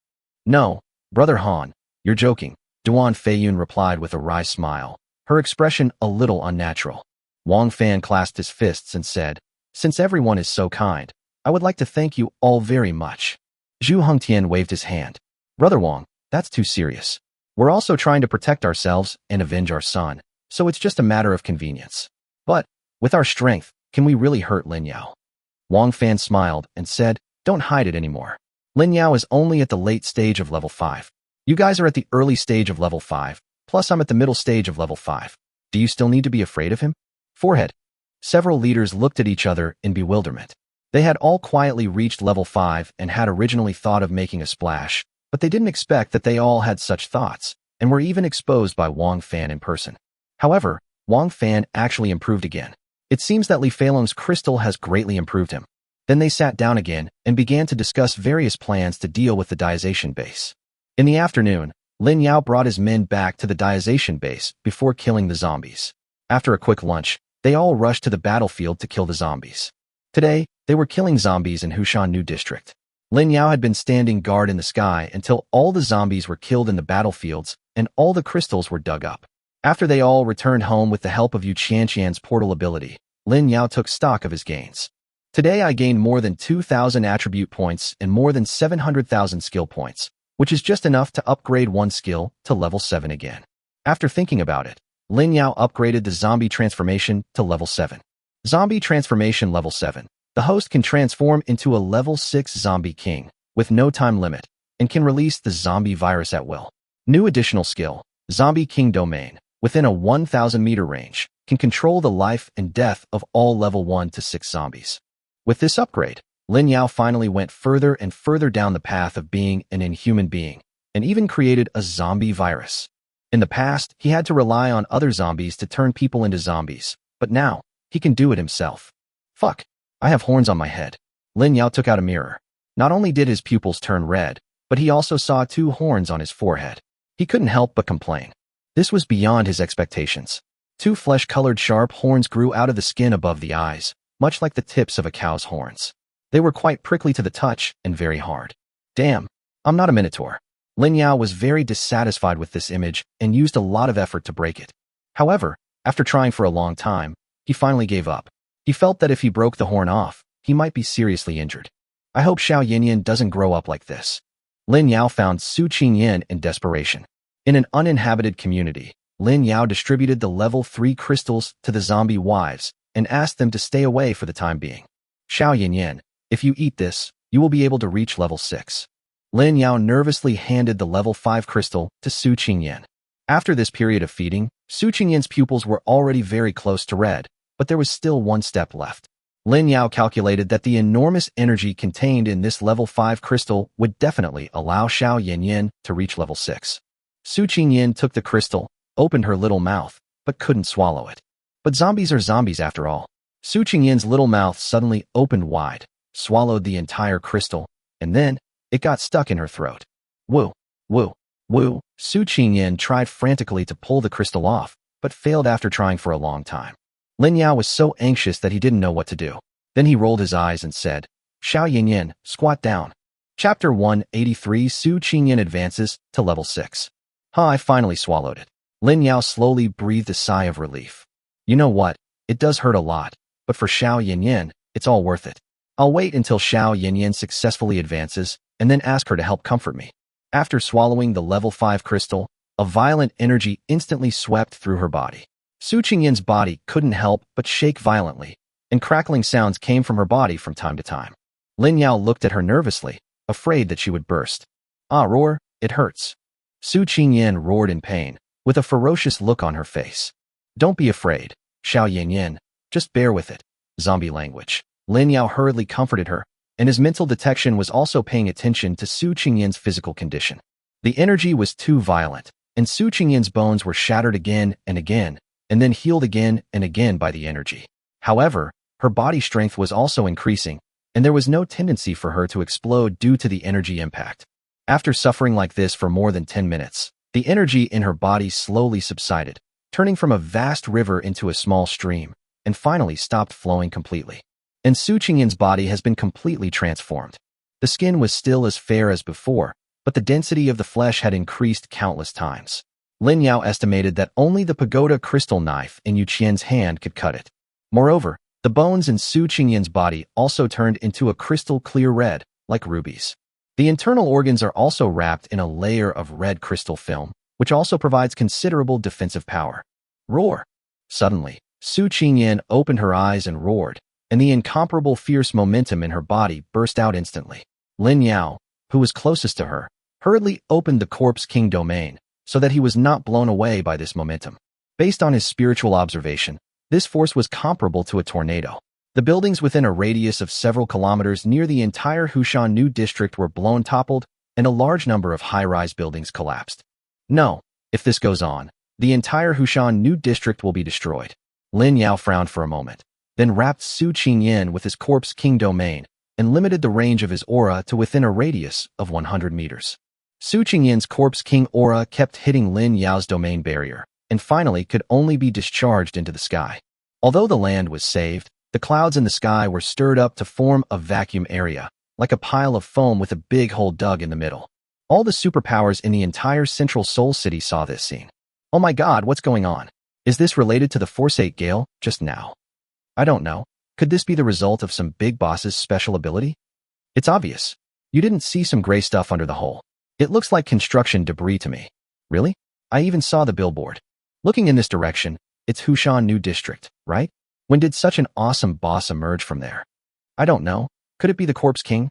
"No, Brother Han, you're joking," Duan Feiyun replied with a wry smile, her expression a little unnatural. Wang Fan clasped his fists and said, "Since everyone is so kind, I would like to thank you all very much." Zhu Hongtian waved his hand. "Brother Wang, that's too serious. We're also trying to protect ourselves and avenge our son, so it's just a matter of convenience. But, with our strength, can we really hurt Lin Yao?" Wang Fan smiled and said, "Don't hide it anymore. Lin Yao is only at the late stage of level 5. You guys are at the early stage of level 5, plus I'm at the middle stage of level 5. Do you still need to be afraid of him?" Forehead. Several leaders looked at each other in bewilderment. They had all quietly reached level 5 and had originally thought of making a splash, but they didn't expect that they all had such thoughts, and were even exposed by Wang Fan in person. However, Wang Fan actually improved again. It seems that Li Feilong's crystal has greatly improved him. Then they sat down again and began to discuss various plans to deal with the Diazation base. In the afternoon, Lin Yao brought his men back to the Diazation base before killing the zombies. After a quick lunch, they all rushed to the battlefield to kill the zombies. Today, they were killing zombies in Hushan New District. Lin Yao had been standing guard in the sky until all the zombies were killed in the battlefields and all the crystals were dug up. After they all returned home with the help of Yu Qianqian's portal ability, Lin Yao took stock of his gains. "Today I gained more than 2,000 attribute points and more than 700,000 skill points, which is just enough to upgrade one skill to level 7 again." After thinking about it, Lin Yao upgraded the zombie transformation to level 7. Zombie transformation level 7. The host can transform into a level 6 zombie king, with no time limit, and can release the zombie virus at will. New additional skill, Zombie King Domain, within a 1,000 meter range, can control the life and death of all level 1 to 6 zombies. With this upgrade, Lin Yao finally went further and further down the path of being an inhuman being, and even created a zombie virus. In the past, he had to rely on other zombies to turn people into zombies, but now, he can do it himself. Fuck, I have horns on my head. Lin Yao took out a mirror. Not only did his pupils turn red, but he also saw 2 horns on his forehead. He couldn't help but complain. This was beyond his expectations. 2 flesh-colored sharp horns grew out of the skin above the eyes, much like the tips of a cow's horns. They were quite prickly to the touch and very hard. Damn, I'm not a minotaur. Lin Yao was very dissatisfied with this image and used a lot of effort to break it. However, after trying for a long time, he finally gave up. He felt that if he broke the horn off, he might be seriously injured. I hope Xiao Yinyan doesn't grow up like this. Lin Yao found Su Qingyan in desperation. In an uninhabited community, Lin Yao distributed the level 3 crystals to the zombie wives and asked them to stay away for the time being. Xiao Yinyan, if you eat this, you will be able to reach level 6. Lin Yao nervously handed the level 5 crystal to Su Qingyan. After this period of feeding, Su Qingyan's pupils were already very close to red, but there was still one step left. Lin Yao calculated that the enormous energy contained in this level 5 crystal would definitely allow Xiao Yinyan to reach level 6. Su Qingyan took the crystal, opened her little mouth, but couldn't swallow it. But zombies are zombies after all. Su Qingyan's little mouth suddenly opened wide, swallowed the entire crystal, and then it got stuck in her throat. Woo, woo, woo. Su Qingyan tried frantically to pull the crystal off, but failed after trying for a long time. Lin Yao was so anxious that he didn't know what to do. Then he rolled his eyes and said, Xiao Yinyan, squat down. Chapter 183 Su Qingyan advances to level 6. I finally swallowed it. Lin Yao slowly breathed a sigh of relief. You know what? It does hurt a lot, but for Xiao Yinyan, it's all worth it. I'll wait until Xiao Yinyan successfully advances, and then ask her to help comfort me. After swallowing the level 5 crystal, a violent energy instantly swept through her body. Su Qingyin's body couldn't help but shake violently, and crackling sounds came from her body from time to time. Lin Yao looked at her nervously, afraid that she would burst. Ah, roar, it hurts. Su Qingyin roared in pain, with a ferocious look on her face. Don't be afraid, Xiao Yanyin, just bear with it. Zombie language. Lin Yao hurriedly comforted her, and his mental detection was also paying attention to Su Qingyin's physical condition. The energy was too violent, and Su Qingyin's bones were shattered again and again, and then healed again and again by the energy. However, her body strength was also increasing, and there was no tendency for her to explode due to the energy impact. After suffering like this for more than 10 minutes, the energy in her body slowly subsided, turning from a vast river into a small stream, and finally stopped flowing completely. And Su Qingyin's body has been completely transformed. The skin was still as fair as before, but the density of the flesh had increased countless times. Lin Yao estimated that only the pagoda crystal knife in Yu Qian's hand could cut it. Moreover, the bones in Su Qingyin's body also turned into a crystal clear red, like rubies. The internal organs are also wrapped in a layer of red crystal film, which also provides considerable defensive power. Roar! Suddenly, Su Qingyin opened her eyes and roared, and the incomparable fierce momentum in her body burst out instantly. Lin Yao, who was closest to her, hurriedly opened the Corpse King domain, so that he was not blown away by this momentum. Based on his spiritual observation, this force was comparable to a tornado. The buildings within a radius of several kilometers near the entire Hushan New District were toppled, and a large number of high-rise buildings collapsed. No, if this goes on, the entire Hushan New District will be destroyed. Lin Yao frowned for a moment, then wrapped Su Qingyin with his Corpse King domain and limited the range of his aura to within a radius of 100 meters. Su Qingyin's Corpse King aura kept hitting Lin Yao's domain barrier, and finally could only be discharged into the sky. Although the land was saved, the clouds in the sky were stirred up to form a vacuum area, like a pile of foam with a big hole dug in the middle. All the superpowers in the entire Central Soul City saw this scene. Oh my god, what's going on? Is this related to the Force 8 Gale, just now? I don't know. Could this be the result of some big boss's special ability? It's obvious. You didn't see some gray stuff under the hole. It looks like construction debris to me. Really? I even saw the billboard. Looking in this direction, it's Hushan New District, right? When did such an awesome boss emerge from there? I don't know. Could it be the Corpse King?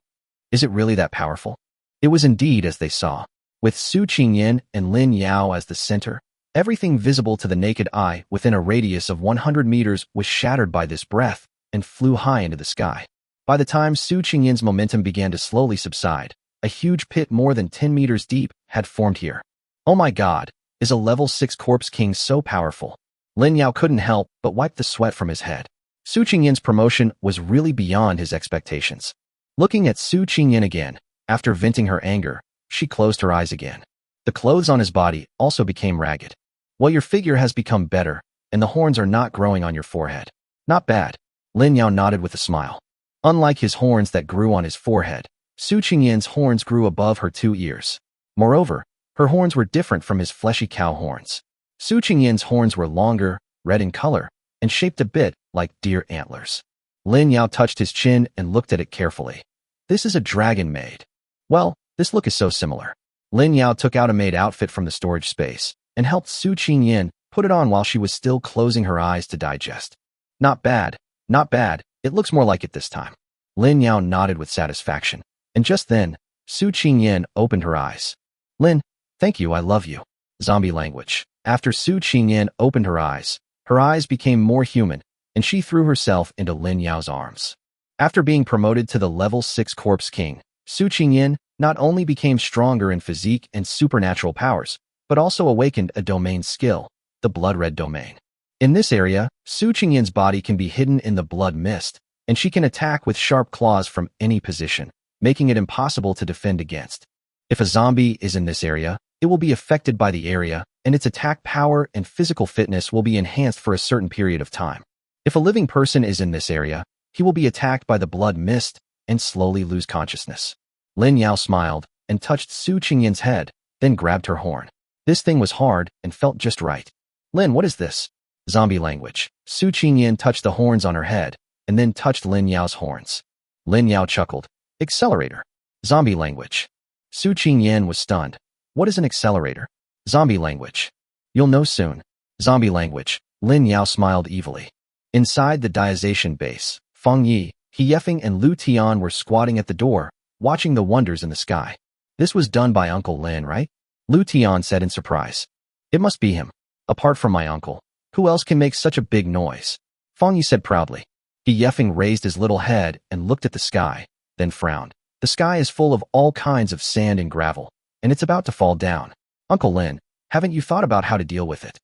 Is it really that powerful? It was indeed as they saw. With Su Qingyin and Lin Yao as the center, everything visible to the naked eye within a radius of 100 meters was shattered by this breath and flew high into the sky. By the time Su Qingyin's momentum began to slowly subside, a huge pit more than 10 meters deep had formed here. Oh my god, is a level 6 Corpse King so powerful? Lin Yao couldn't help but wipe the sweat from his head. Su Qingyin's promotion was really beyond his expectations. Looking at Su Qingyin again, after venting her anger, she closed her eyes again. The clothes on his body also became ragged. Well, your figure has become better, and the horns are not growing on your forehead. Not bad. Lin Yao nodded with a smile. Unlike his horns that grew on his forehead, Su Qingyin's horns grew above her 2 ears. Moreover, her horns were different from his fleshy cow horns. Su Qingyin's horns were longer, red in color, and shaped a bit like deer antlers. Lin Yao touched his chin and looked at it carefully. This is a dragon maid. Well, this look is so similar. Lin Yao took out a maid outfit from the storage space and helped Su Qingyin put it on while she was still closing her eyes to digest. Not bad, not bad. It looks more like it this time. Lin Yao nodded with satisfaction, and just then, Su Qingyin opened her eyes. Lin, thank you, I love you. Zombie language. After Su Qingyin opened her eyes became more human, and she threw herself into Lin Yao's arms. After being promoted to the level 6 Corpse King, Su Qingyin not only became stronger in physique and supernatural powers, but also awakened a domain skill, the Blood Red domain. In this area, Su Qingyin's body can be hidden in the blood mist, and she can attack with sharp claws from any position, making it impossible to defend against. If a zombie is in this area, it will be affected by the area, and its attack power and physical fitness will be enhanced for a certain period of time. If a living person is in this area, he will be attacked by the blood mist and slowly lose consciousness. Lin Yao smiled and touched Su Qingyin's head, then grabbed her horn. This thing was hard and felt just right. Lin, what is this? Zombie language. Su Qingyin touched the horns on her head, and then touched Lin Yao's horns. Lin Yao chuckled. Accelerator. Zombie language. Su Qingyan was stunned. What is an accelerator? Zombie language. You'll know soon. Zombie language. Lin Yao smiled evilly. Inside the Diazation base, Feng Yi, He Yefeng and Lu Tian were squatting at the door, watching the wonders in the sky. This was done by Uncle Lin, right? Lu Tian said in surprise. It must be him. Apart from my uncle, who else can make such a big noise? Feng Yi said proudly. He Yefeng raised his little head and looked at the sky, then frowned. The sky is full of all kinds of sand and gravel, and it's about to fall down. Uncle Lin, haven't you thought about how to deal with it?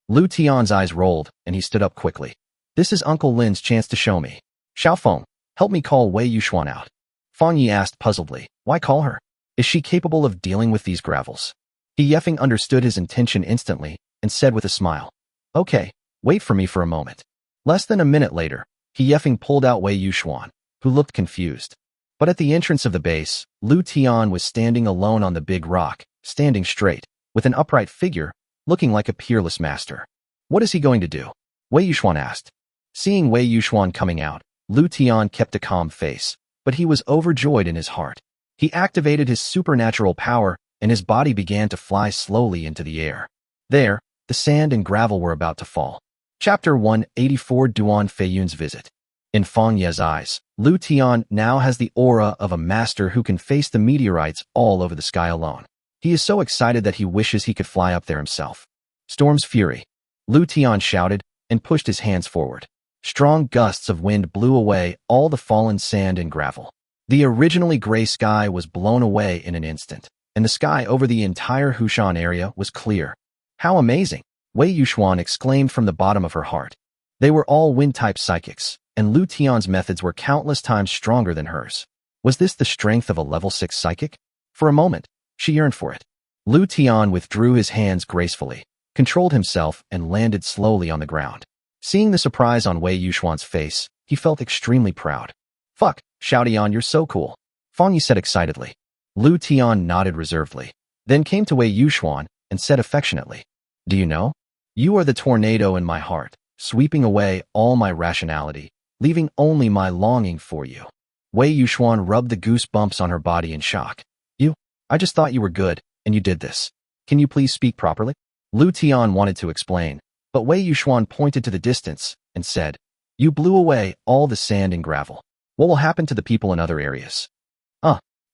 Lu Tian's eyes rolled, and he stood up quickly. This is Uncle Lin's chance to show me. Xiaofeng, help me call Wei Yuxuan out. Feng Yi asked puzzledly, why call her? Is she capable of dealing with these gravels? He Yefeng understood his intention instantly and said with a smile, okay, wait for me for a moment. Less than a minute later, He Yefeng pulled out Wei Yuxuan, who looked confused. But at the entrance of the base, Lu Tian was standing alone on the big rock, standing straight, with an upright figure, looking like a peerless master. What is he going to do? Wei Yuxuan asked. Seeing Wei Yuxuan coming out, Lu Tian kept a calm face, but he was overjoyed in his heart. He activated his supernatural power, and his body began to fly slowly into the air. There, the sand and gravel were about to fall. Chapter 184 Duan Feiyun's Visit. In Feng Ye's eyes, Lu Tian now has the aura of a master who can face the meteorites all over the sky alone. He is so excited that he wishes he could fly up there himself. Storm's fury. Lu Tian shouted and pushed his hands forward. Strong gusts of wind blew away all the fallen sand and gravel. The originally gray sky was blown away in an instant, and the sky over the entire Hushan area was clear. How amazing! Wei Yuxuan exclaimed from the bottom of her heart. They were all wind-type psychics, and Lu Tian's methods were countless times stronger than hers. Was this the strength of a level 6 psychic? For a moment, she yearned for it. Lu Tian withdrew his hands gracefully, controlled himself, and landed slowly on the ground. Seeing the surprise on Wei Yuxuan's face, he felt extremely proud. Fuck, Xiaotian, you're so cool, Feng Yi said excitedly. Lu Tian nodded reservedly, then came to Wei Yuxuan and said affectionately, do you know? You are the tornado in my heart, sweeping away all my rationality, leaving only my longing for you. Wei Yuxuan rubbed the goosebumps on her body in shock. You? I just thought you were good, and you did this. Can you please speak properly? Lu Tian wanted to explain, but Wei Yuxuan pointed to the distance and said, you blew away all the sand and gravel. What will happen to the people in other areas?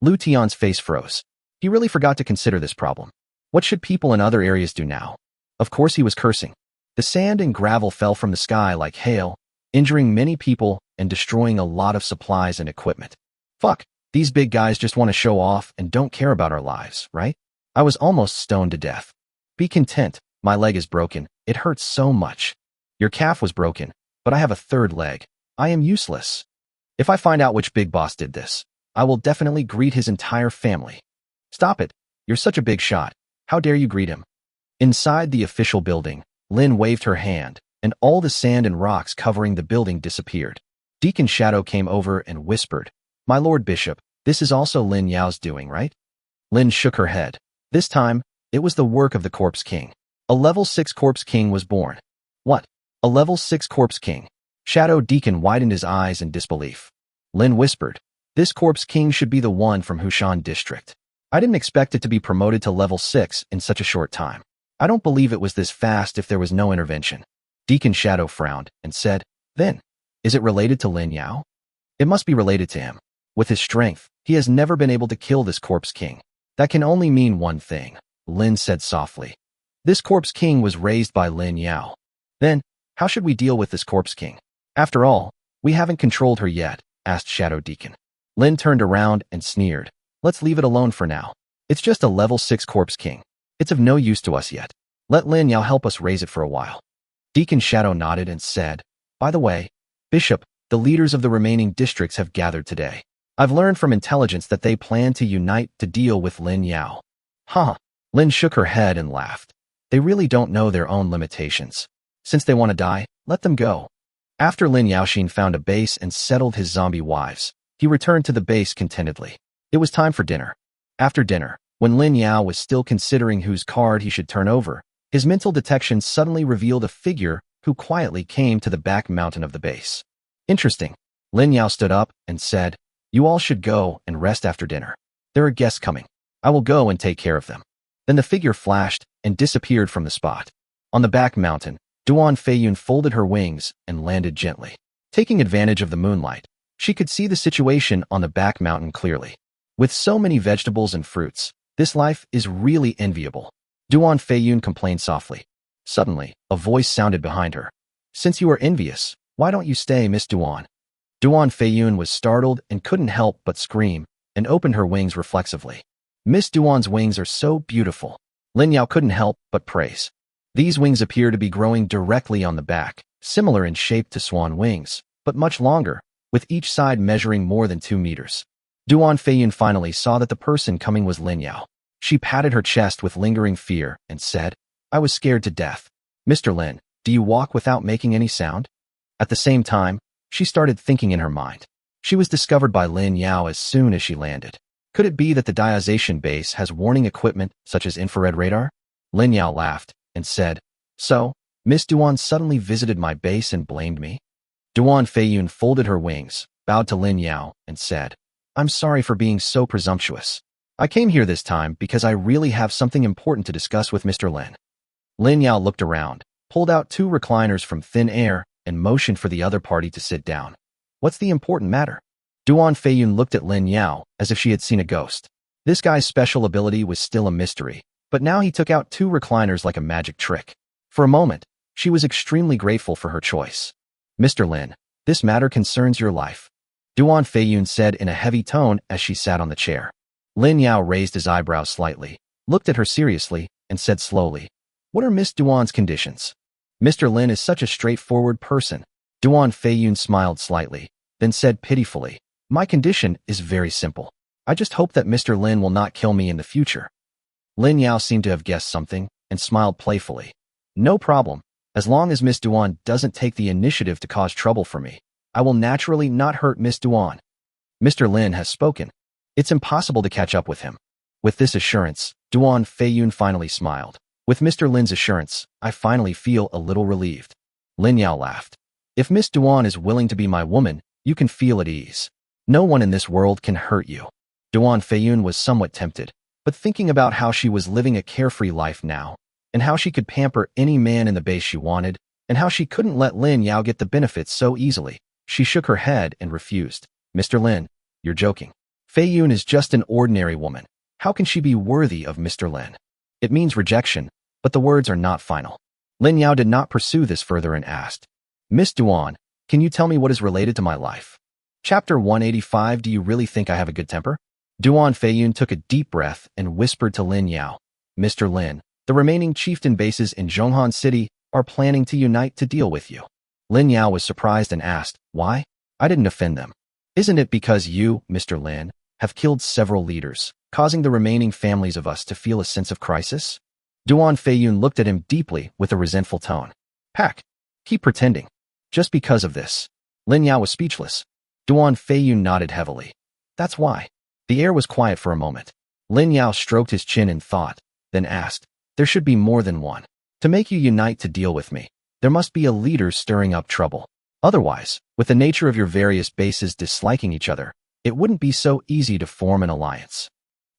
Lu Tian's face froze. He really forgot to consider this problem. What should people in other areas do now? Of course he was cursing. The sand and gravel fell from the sky like hail, injuring many people and destroying a lot of supplies and equipment. Fuck, these big guys just want to show off and don't care about our lives, right? I was almost stoned to death. Be content, my leg is broken, it hurts so much. Your calf was broken, but I have a third leg. I am useless. If I find out which big boss did this, I will definitely greet his entire family. Stop it, you're such a big shot. How dare you greet him? Inside the official building, Lin waved her hand, and all the sand and rocks covering the building disappeared. Deacon Shadow came over and whispered, my Lord Bishop, this is also Lin Yao's doing, right? Lin shook her head. This time, it was the work of the Corpse King. A level 6 Corpse King was born. What? A level 6 Corpse King? Shadow Deacon widened his eyes in disbelief. Lin whispered, this Corpse King should be the one from Hushan District. I didn't expect it to be promoted to level 6 in such a short time. I don't believe it was this fast if there was no intervention. Deacon Shadow frowned and said, then, is it related to Lin Yao? It must be related to him. With his strength, he has never been able to kill this Corpse King. That can only mean one thing, Lin said softly. This Corpse King was raised by Lin Yao. Then, how should we deal with this Corpse King? After all, we haven't controlled her yet, asked Shadow Deacon. Lin turned around and sneered. Let's leave it alone for now. It's just a level 6 Corpse King. It's of no use to us yet. Let Lin Yao help us raise it for a while. Deacon Shadow nodded and said, by the way, Bishop, the leaders of the remaining districts have gathered today. I've learned from intelligence that they plan to unite to deal with Lin Yao. Huh. Lin shook her head and laughed. They really don't know their own limitations. Since they want to die, let them go. After Lin Yaoxin found a base and settled his zombie wives, he returned to the base contentedly. It was time for dinner. After dinner, when Lin Yao was still considering whose card he should turn over, his mental detection suddenly revealed a figure who quietly came to the back mountain of the base. Interesting. Lin Yao stood up and said, you all should go and rest after dinner. There are guests coming. I will go and take care of them. Then the figure flashed and disappeared from the spot. On the back mountain, Duan Feiyun folded her wings and landed gently. Taking advantage of the moonlight, she could see the situation on the back mountain clearly. With so many vegetables and fruits, this life is really enviable. Duan Feiyun complained softly. Suddenly, a voice sounded behind her. Since you are envious, why don't you stay, Miss Duan? Duan Feiyun was startled and couldn't help but scream, and opened her wings reflexively. Miss Duan's wings are so beautiful. Lin Yao couldn't help but praise. These wings appear to be growing directly on the back, similar in shape to swan wings, but much longer, with each side measuring more than 2 meters. Duan Feiyun finally saw that the person coming was Lin Yao. She patted her chest with lingering fear and said, I was scared to death. Mr. Lin, do you walk without making any sound? At the same time, she started thinking in her mind. She was discovered by Lin Yao as soon as she landed. Could it be that the diazation base has warning equipment such as infrared radar? Lin Yao laughed and said, So, Miss Duan suddenly visited my base and blamed me? Duan Feiyun folded her wings, bowed to Lin Yao, and said, I'm sorry for being so presumptuous. I came here this time because I really have something important to discuss with Mr. Lin. Lin Yao looked around, pulled out 2 recliners from thin air, and motioned for the other party to sit down. What's the important matter? Duan Feiyun looked at Lin Yao as if she had seen a ghost. This guy's special ability was still a mystery, but now he took out 2 recliners like a magic trick. For a moment, she was extremely grateful for her choice. Mr. Lin, this matter concerns your life. Duan Feiyun said in a heavy tone as she sat on the chair. Lin Yao raised his eyebrows slightly, looked at her seriously, and said slowly, What are Miss Duan's conditions? Mr. Lin is such a straightforward person. Duan Feiyun smiled slightly, then said pitifully, My condition is very simple. I just hope that Mr. Lin will not kill me in the future. Lin Yao seemed to have guessed something and smiled playfully. No problem. As long as Miss Duan doesn't take the initiative to cause trouble for me, I will naturally not hurt Miss Duan. Mr. Lin has spoken. It's impossible to catch up with him. With this assurance, Duan Feiyun finally smiled. With Mr. Lin's assurance, I finally feel a little relieved. Lin Yao laughed. If Miss Duan is willing to be my woman, you can feel at ease. No one in this world can hurt you. Duan Feiyun was somewhat tempted, but thinking about how she was living a carefree life now, and how she could pamper any man in the base she wanted, and how she couldn't let Lin Yao get the benefits so easily, she shook her head and refused. Mr. Lin, you're joking. Feiyun is just an ordinary woman. How can she be worthy of Mr. Lin? It means rejection, but the words are not final. Lin Yao did not pursue this further and asked, Miss Duan, can you tell me what is related to my life? Chapter 185. Do you really think I have a good temper? Duan Feiyun took a deep breath and whispered to Lin Yao, Mr. Lin, the remaining chieftain bases in Zhonghan City are planning to unite to deal with you. Lin Yao was surprised and asked, Why? I didn't offend them. Isn't it because you, Mr. Lin, have killed several leaders, causing the remaining families of us to feel a sense of crisis? Duan Feiyun looked at him deeply with a resentful tone. Pack. Keep pretending. Just because of this. Lin Yao was speechless. Duan Feiyun nodded heavily. That's why. The air was quiet for a moment. Lin Yao stroked his chin in thought, then asked, There should be more than one. To make you unite to deal with me, there must be a leader stirring up trouble. Otherwise, with the nature of your various bases disliking each other, it wouldn't be so easy to form an alliance.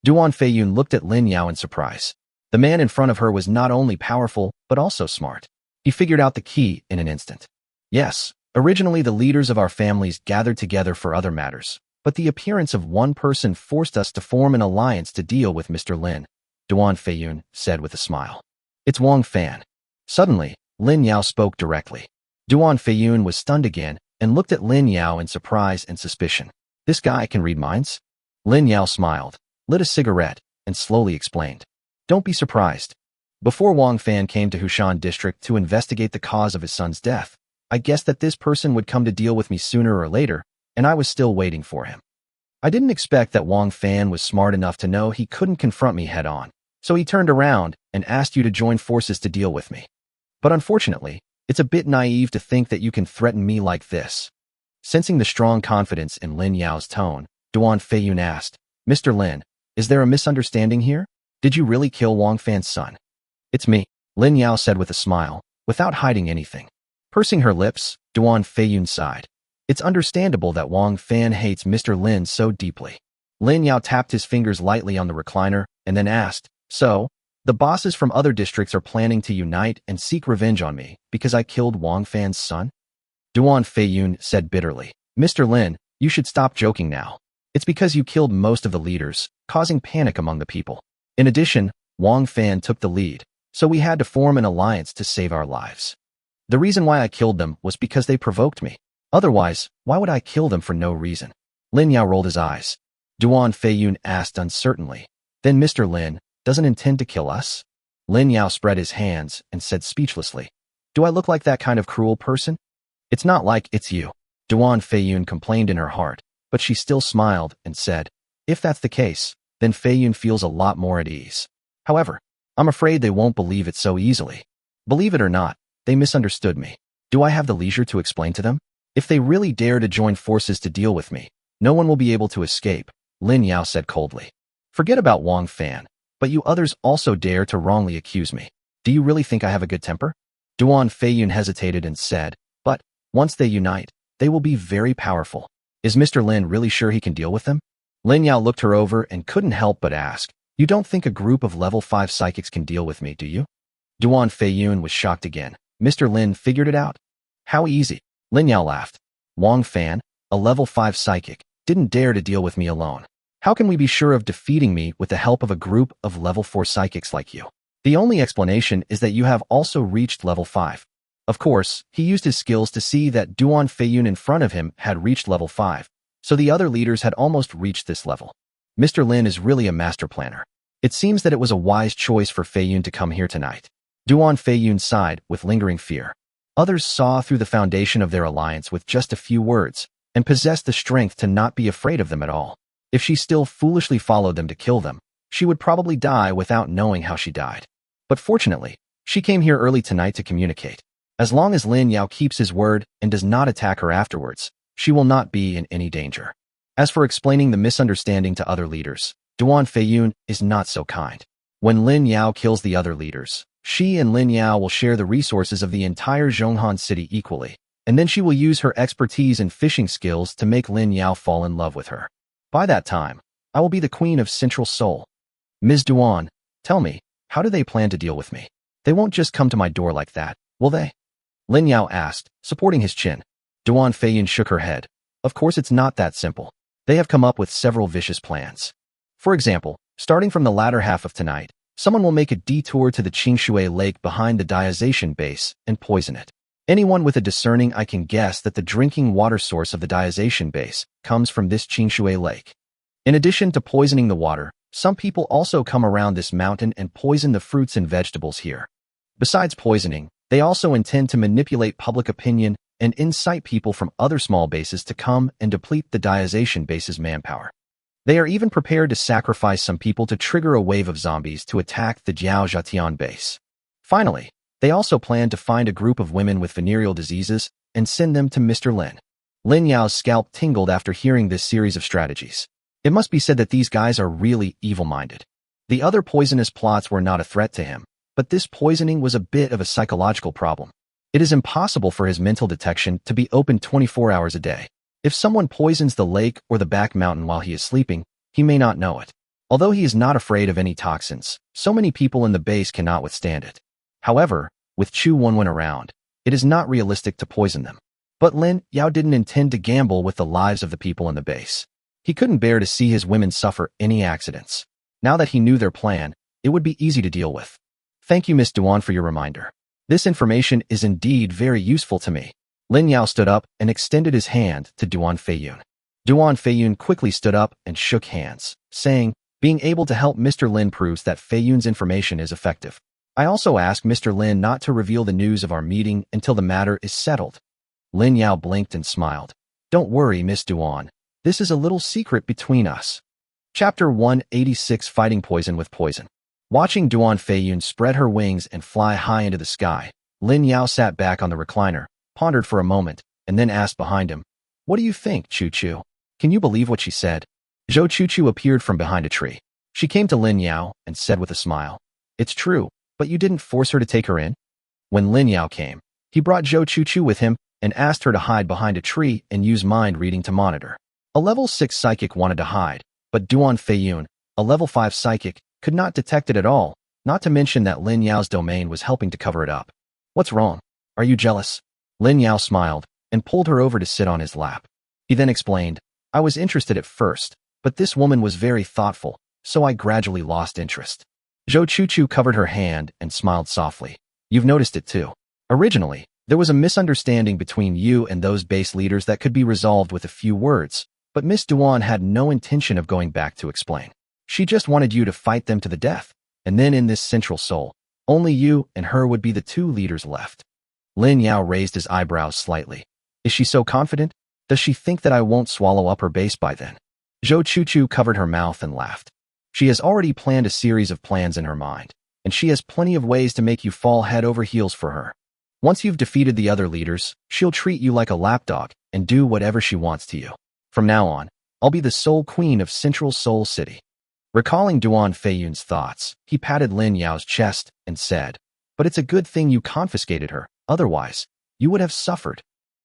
Duan Feiyun looked at Lin Yao in surprise. The man in front of her was not only powerful, but also smart. He figured out the key in an instant. Yes, originally the leaders of our families gathered together for other matters, but the appearance of one person forced us to form an alliance to deal with Mr. Lin, Duan Feiyun said with a smile. It's Wang Fan. Suddenly, Lin Yao spoke directly. Duan Feiyun was stunned again and looked at Lin Yao in surprise and suspicion. This guy can read minds? Lin Yao smiled, lit a cigarette, and slowly explained. Don't be surprised. Before Wang Fan came to Hushan District to investigate the cause of his son's death, I guessed that this person would come to deal with me sooner or later, and I was still waiting for him. I didn't expect that Wang Fan was smart enough to know he couldn't confront me head on, so he turned around and asked you to join forces to deal with me. But unfortunately, it's a bit naive to think that you can threaten me like this. Sensing the strong confidence in Lin Yao's tone, Duan Feiyun asked, Mr. Lin, is there a misunderstanding here? Did you really kill Wang Fan's son? It's me, Lin Yao said with a smile, without hiding anything. Pursing her lips, Duan Feiyun sighed. It's understandable that Wang Fan hates Mr. Lin so deeply. Lin Yao tapped his fingers lightly on the recliner and then asked, "So, the bosses from other districts are planning to unite and seek revenge on me because I killed Wang Fan's son?" Duan Feiyun said bitterly, "Mr. Lin, you should stop joking now. It's because you killed most of the leaders, causing panic among the people. In addition, Wang Fan took the lead, so we had to form an alliance to save our lives. The reason why I killed them was because they provoked me. Otherwise, why would I kill them for no reason?" Lin Yao rolled his eyes. Duan Feiyun asked uncertainly, "Then Mr. Lin doesn't intend to kill us?" Lin Yao spread his hands and said speechlessly, "Do I look like that kind of cruel person?" "It's not like it's you," Duan Feiyun complained in her heart, but she still smiled and said, "If that's the case, then Feiyun feels a lot more at ease. However, I'm afraid they won't believe it so easily. Believe it or not, they misunderstood me. Do I have the leisure to explain to them? If they really dare to join forces to deal with me, no one will be able to escape," Lin Yao said coldly. "Forget about Wang Fan, but you others also dare to wrongly accuse me. Do you really think I have a good temper?" Duan Feiyun hesitated and said, "But once they unite, they will be very powerful. Is Mr. Lin really sure he can deal with them?" Lin Yao looked her over and couldn't help but ask, "You don't think a group of level 5 psychics can deal with me, do you?" Duan Feiyun was shocked again. "Mr. Lin figured it out? How easy?" Lin Yao laughed. "Wang Fan, a level 5 psychic, didn't dare to deal with me alone. How can we be sure of defeating me with the help of a group of level 4 psychics like you? The only explanation is that you have also reached level 5. Of course, he used his skills to see that Duan Feiyun in front of him had reached level 5, so the other leaders had almost reached this level. Mr. Lin is really a master planner. It seems that it was a wise choice for Feiyun to come here tonight." Duan Feiyun sighed with lingering fear. Others saw through the foundation of their alliance with just a few words and possessed the strength to not be afraid of them at all. If she still foolishly followed them to kill them, she would probably die without knowing how she died. But fortunately, she came here early tonight to communicate. As long as Lin Yao keeps his word and does not attack her afterwards, she will not be in any danger. As for explaining the misunderstanding to other leaders, Duan Feiyun is not so kind. When Lin Yao kills the other leaders, she and Lin Yao will share the resources of the entire Zhonghan city equally, and then she will use her expertise and fishing skills to make Lin Yao fall in love with her. By that time, I will be the queen of Central Seoul. Ms. Duan, tell me, how do they plan to deal with me? They won't just come to my door like that, will they?" Lin Yao asked, supporting his chin. Duan Feiyun shook her head. "Of course it's not that simple. They have come up with several vicious plans. For example, starting from the latter half of tonight, someone will make a detour to the Qingshui Lake behind the diazation base and poison it. Anyone with a discerning eye can guess that the drinking water source of the diazation base comes from this Qingshui Lake. In addition to poisoning the water, some people also come around this mountain and poison the fruits and vegetables here. Besides poisoning, they also intend to manipulate public opinion and incite people from other small bases to come and deplete the diazation base's manpower. They are even prepared to sacrifice some people to trigger a wave of zombies to attack the Jiao Zhatian base. Finally, they also plan to find a group of women with venereal diseases and send them to Mr. Lin." Lin Yao's scalp tingled after hearing this series of strategies. It must be said that these guys are really evil-minded. The other poisonous plots were not a threat to him, but this poisoning was a bit of a psychological problem. It is impossible for his mental detection to be open 24 hours a day. If someone poisons the lake or the back mountain while he is sleeping, he may not know it. Although he is not afraid of any toxins, so many people in the base cannot withstand it. However, with Chu Wenwen around, it is not realistic to poison them. But Lin Yao didn't intend to gamble with the lives of the people in the base. He couldn't bear to see his women suffer any accidents. Now that he knew their plan, it would be easy to deal with. "Thank you, Miss Duan, for your reminder. This information is indeed very useful to me." Lin Yao stood up and extended his hand to Duan Feiyun. Duan Feiyun quickly stood up and shook hands, saying, "Being able to help Mr. Lin proves that Feiyun's information is effective. I also ask Mr. Lin not to reveal the news of our meeting until the matter is settled." Lin Yao blinked and smiled. "Don't worry, Miss Duan. This is a little secret between us." Chapter 186, Fighting Poison with Poison. Watching Duan Feiyun spread her wings and fly high into the sky, Lin Yao sat back on the recliner, pondered for a moment, and then asked behind him, "What do you think, Chu Chu? Can you believe what she said?" Zhou Chu Chu appeared from behind a tree. She came to Lin Yao and said with a smile, "It's true, but you didn't force her to take her in?" When Lin Yao came, he brought Zhou Chu Chu with him and asked her to hide behind a tree and use mind reading to monitor. A level 6 psychic wanted to hide, But Duan Feiyun, a level 5 psychic, could not detect it at all, not to mention that Lin Yao's domain was helping to cover it up. What's wrong? Are you jealous? Lin Yao smiled and pulled her over to sit on his lap. He then explained, I was interested at first, but this woman was very thoughtful, so I gradually lost interest. Zhou Chuchu covered her hand and smiled softly. You've noticed it too. Originally, there was a misunderstanding between you and those base leaders that could be resolved with a few words, but Miss Duan had no intention of going back to explain. She just wanted you to fight them to the death, and then in this central soul, only you and her would be the two leaders left. Lin Yao raised his eyebrows slightly. Is she so confident? Does she think that I won't swallow up her base by then? Zhou Chuchu covered her mouth and laughed. She has already planned a series of plans in her mind, and she has plenty of ways to make you fall head over heels for her. Once you've defeated the other leaders, she'll treat you like a lapdog and do whatever she wants to you. From now on, I'll be the sole queen of Central Seoul City. Recalling Duan Feiyun's thoughts, he patted Lin Yao's chest and said, but it's a good thing you confiscated her, otherwise, you would have suffered.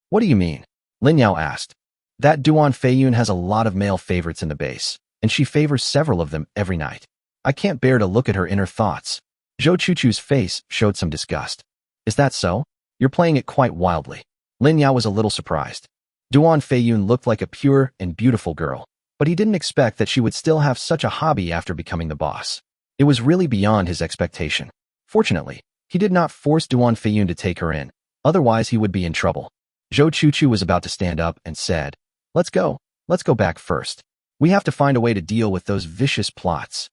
What do you mean? Lin Yao asked. That Duan Feiyun has a lot of male favorites in the base, and she favors several of them every night. I can't bear to look at her inner thoughts. Zhou Chuchu's face showed some disgust. Is that so? You're playing it quite wildly. Lin Yao was a little surprised. Duan Feiyun looked like a pure and beautiful girl, but he didn't expect that she would still have such a hobby after becoming the boss. It was really beyond his expectation. Fortunately, he did not force Duan Feiyun to take her in, otherwise he would be in trouble. Zhou Chuchu was about to stand up and said, Let's go back first. We have to find a way to deal with those vicious plots.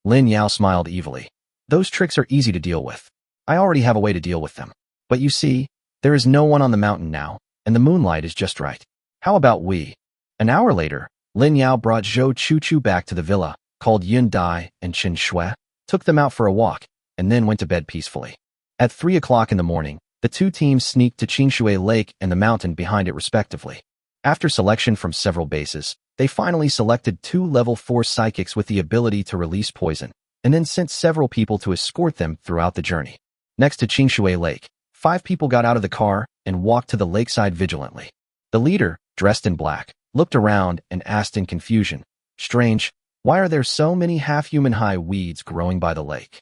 Lin Yao smiled evilly. Those tricks are easy to deal with. I already have a way to deal with them. But you see, there is no one on the mountain now, and the moonlight is just right. How about we? An hour later, Lin Yao brought Zhou Chuchu back to the villa, called Yun Dai and Chen Shui, took them out for a walk, and then went to bed peacefully. At 3 o'clock in the morning, the two teams sneaked to Qingshui Lake and the mountain behind it respectively. After selection from several bases, they finally selected 2 level 4 psychics with the ability to release poison, and then sent several people to escort them throughout the journey. Next to Qingshui Lake, 5 people got out of the car and walked to the lakeside vigilantly. The leader, dressed in black, looked around and asked in confusion, Strange, why are there so many half-human high weeds growing by the lake?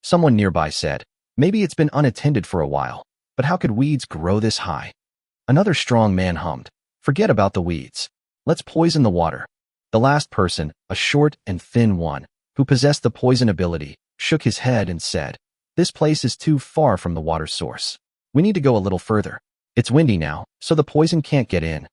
Someone nearby said, Maybe it's been unattended for a while, but how could weeds grow this high? Another strong man hummed, Forget about the weeds. Let's poison the water. The last person, a short and thin one, who possessed the poison ability, shook his head and said, This place is too far from the water source. We need to go a little further. It's windy now, so the poison can't get in.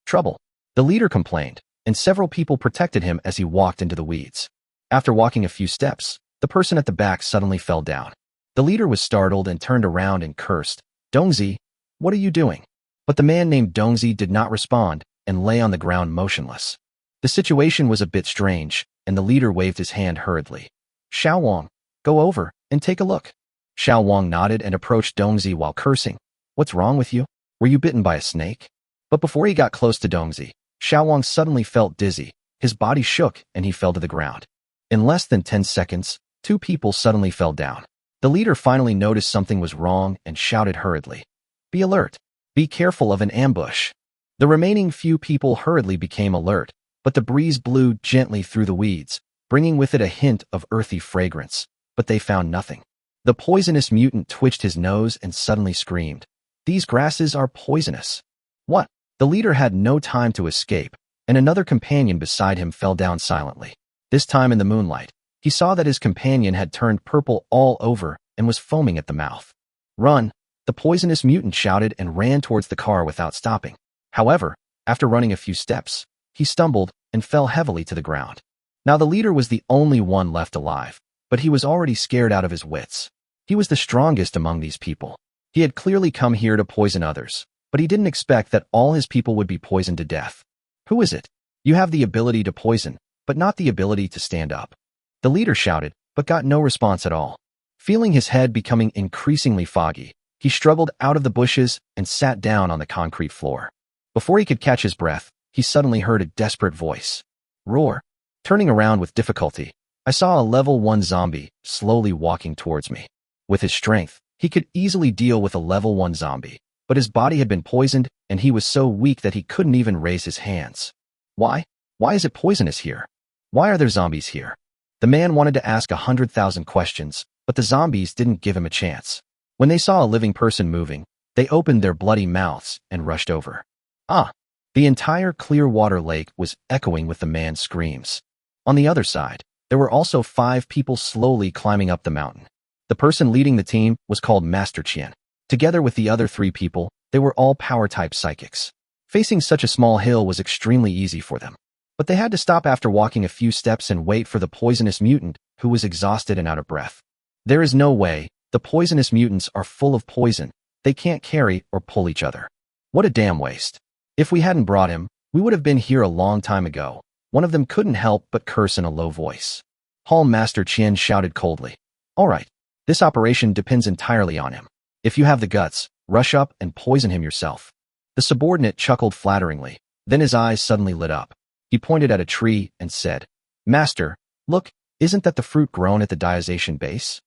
Trouble. The leader complained, and several people protected him as he walked into the weeds. After walking a few steps, the person at the back suddenly fell down. The leader was startled and turned around and cursed, Dongzi, what are you doing? But the man named Dongzi did not respond and lay on the ground motionless. The situation was a bit strange, and the leader waved his hand hurriedly. Xiao Wang, go over and take a look. Xiao Wang nodded and approached Dongzi while cursing. What's wrong with you? Were you bitten by a snake? But before he got close to Dongzi, Xiao Wang suddenly felt dizzy. His body shook and he fell to the ground. In less than 10 seconds, 2 people suddenly fell down. The leader finally noticed something was wrong and shouted hurriedly, Be alert. Be careful of an ambush. The remaining few people hurriedly became alert, but the breeze blew gently through the weeds, bringing with it a hint of earthy fragrance, but they found nothing. The poisonous mutant twitched his nose and suddenly screamed, These grasses are poisonous. What? The leader had no time to escape, and another companion beside him fell down silently. This time in the moonlight, he saw that his companion had turned purple all over and was foaming at the mouth. Run! The poisonous mutant shouted and ran towards the car without stopping. However, after running a few steps, he stumbled and fell heavily to the ground. Now the leader was the only one left alive, but he was already scared out of his wits. He was the strongest among these people. He had clearly come here to poison others, but he didn't expect that all his people would be poisoned to death. Who is it? You have the ability to poison, but not the ability to stand up. The leader shouted, but got no response at all. Feeling his head becoming increasingly foggy, he struggled out of the bushes and sat down on the concrete floor. Before he could catch his breath, he suddenly heard a desperate voice. Roar. Turning around with difficulty, I saw a level 1 zombie slowly walking towards me. With his strength, he could easily deal with a level 1 zombie, but his body had been poisoned and he was so weak that he couldn't even raise his hands. Why? Why is it poisonous here? Why are there zombies here? The man wanted to ask 100,000 questions, but the zombies didn't give him a chance. When they saw a living person moving, they opened their bloody mouths and rushed over. Ah! The entire Clearwater Lake was echoing with the man's screams. On the other side, there were also 5 people slowly climbing up the mountain. The person leading the team was called Master Qian. Together with the other 3 people, they were all power-type psychics. Facing such a small hill was extremely easy for them. But they had to stop after walking a few steps and wait for the poisonous mutant, who was exhausted and out of breath. There is no way. The poisonous mutants are full of poison. They can't carry or pull each other. What a damn waste. If we hadn't brought him, we would have been here a long time ago. One of them couldn't help but curse in a low voice. Hall Master Qian shouted coldly. All right. This operation depends entirely on him. If you have the guts, rush up and poison him yourself. The subordinate chuckled flatteringly. Then his eyes suddenly lit up. He pointed at a tree and said, Master, look, isn't that the fruit grown at the diazation base?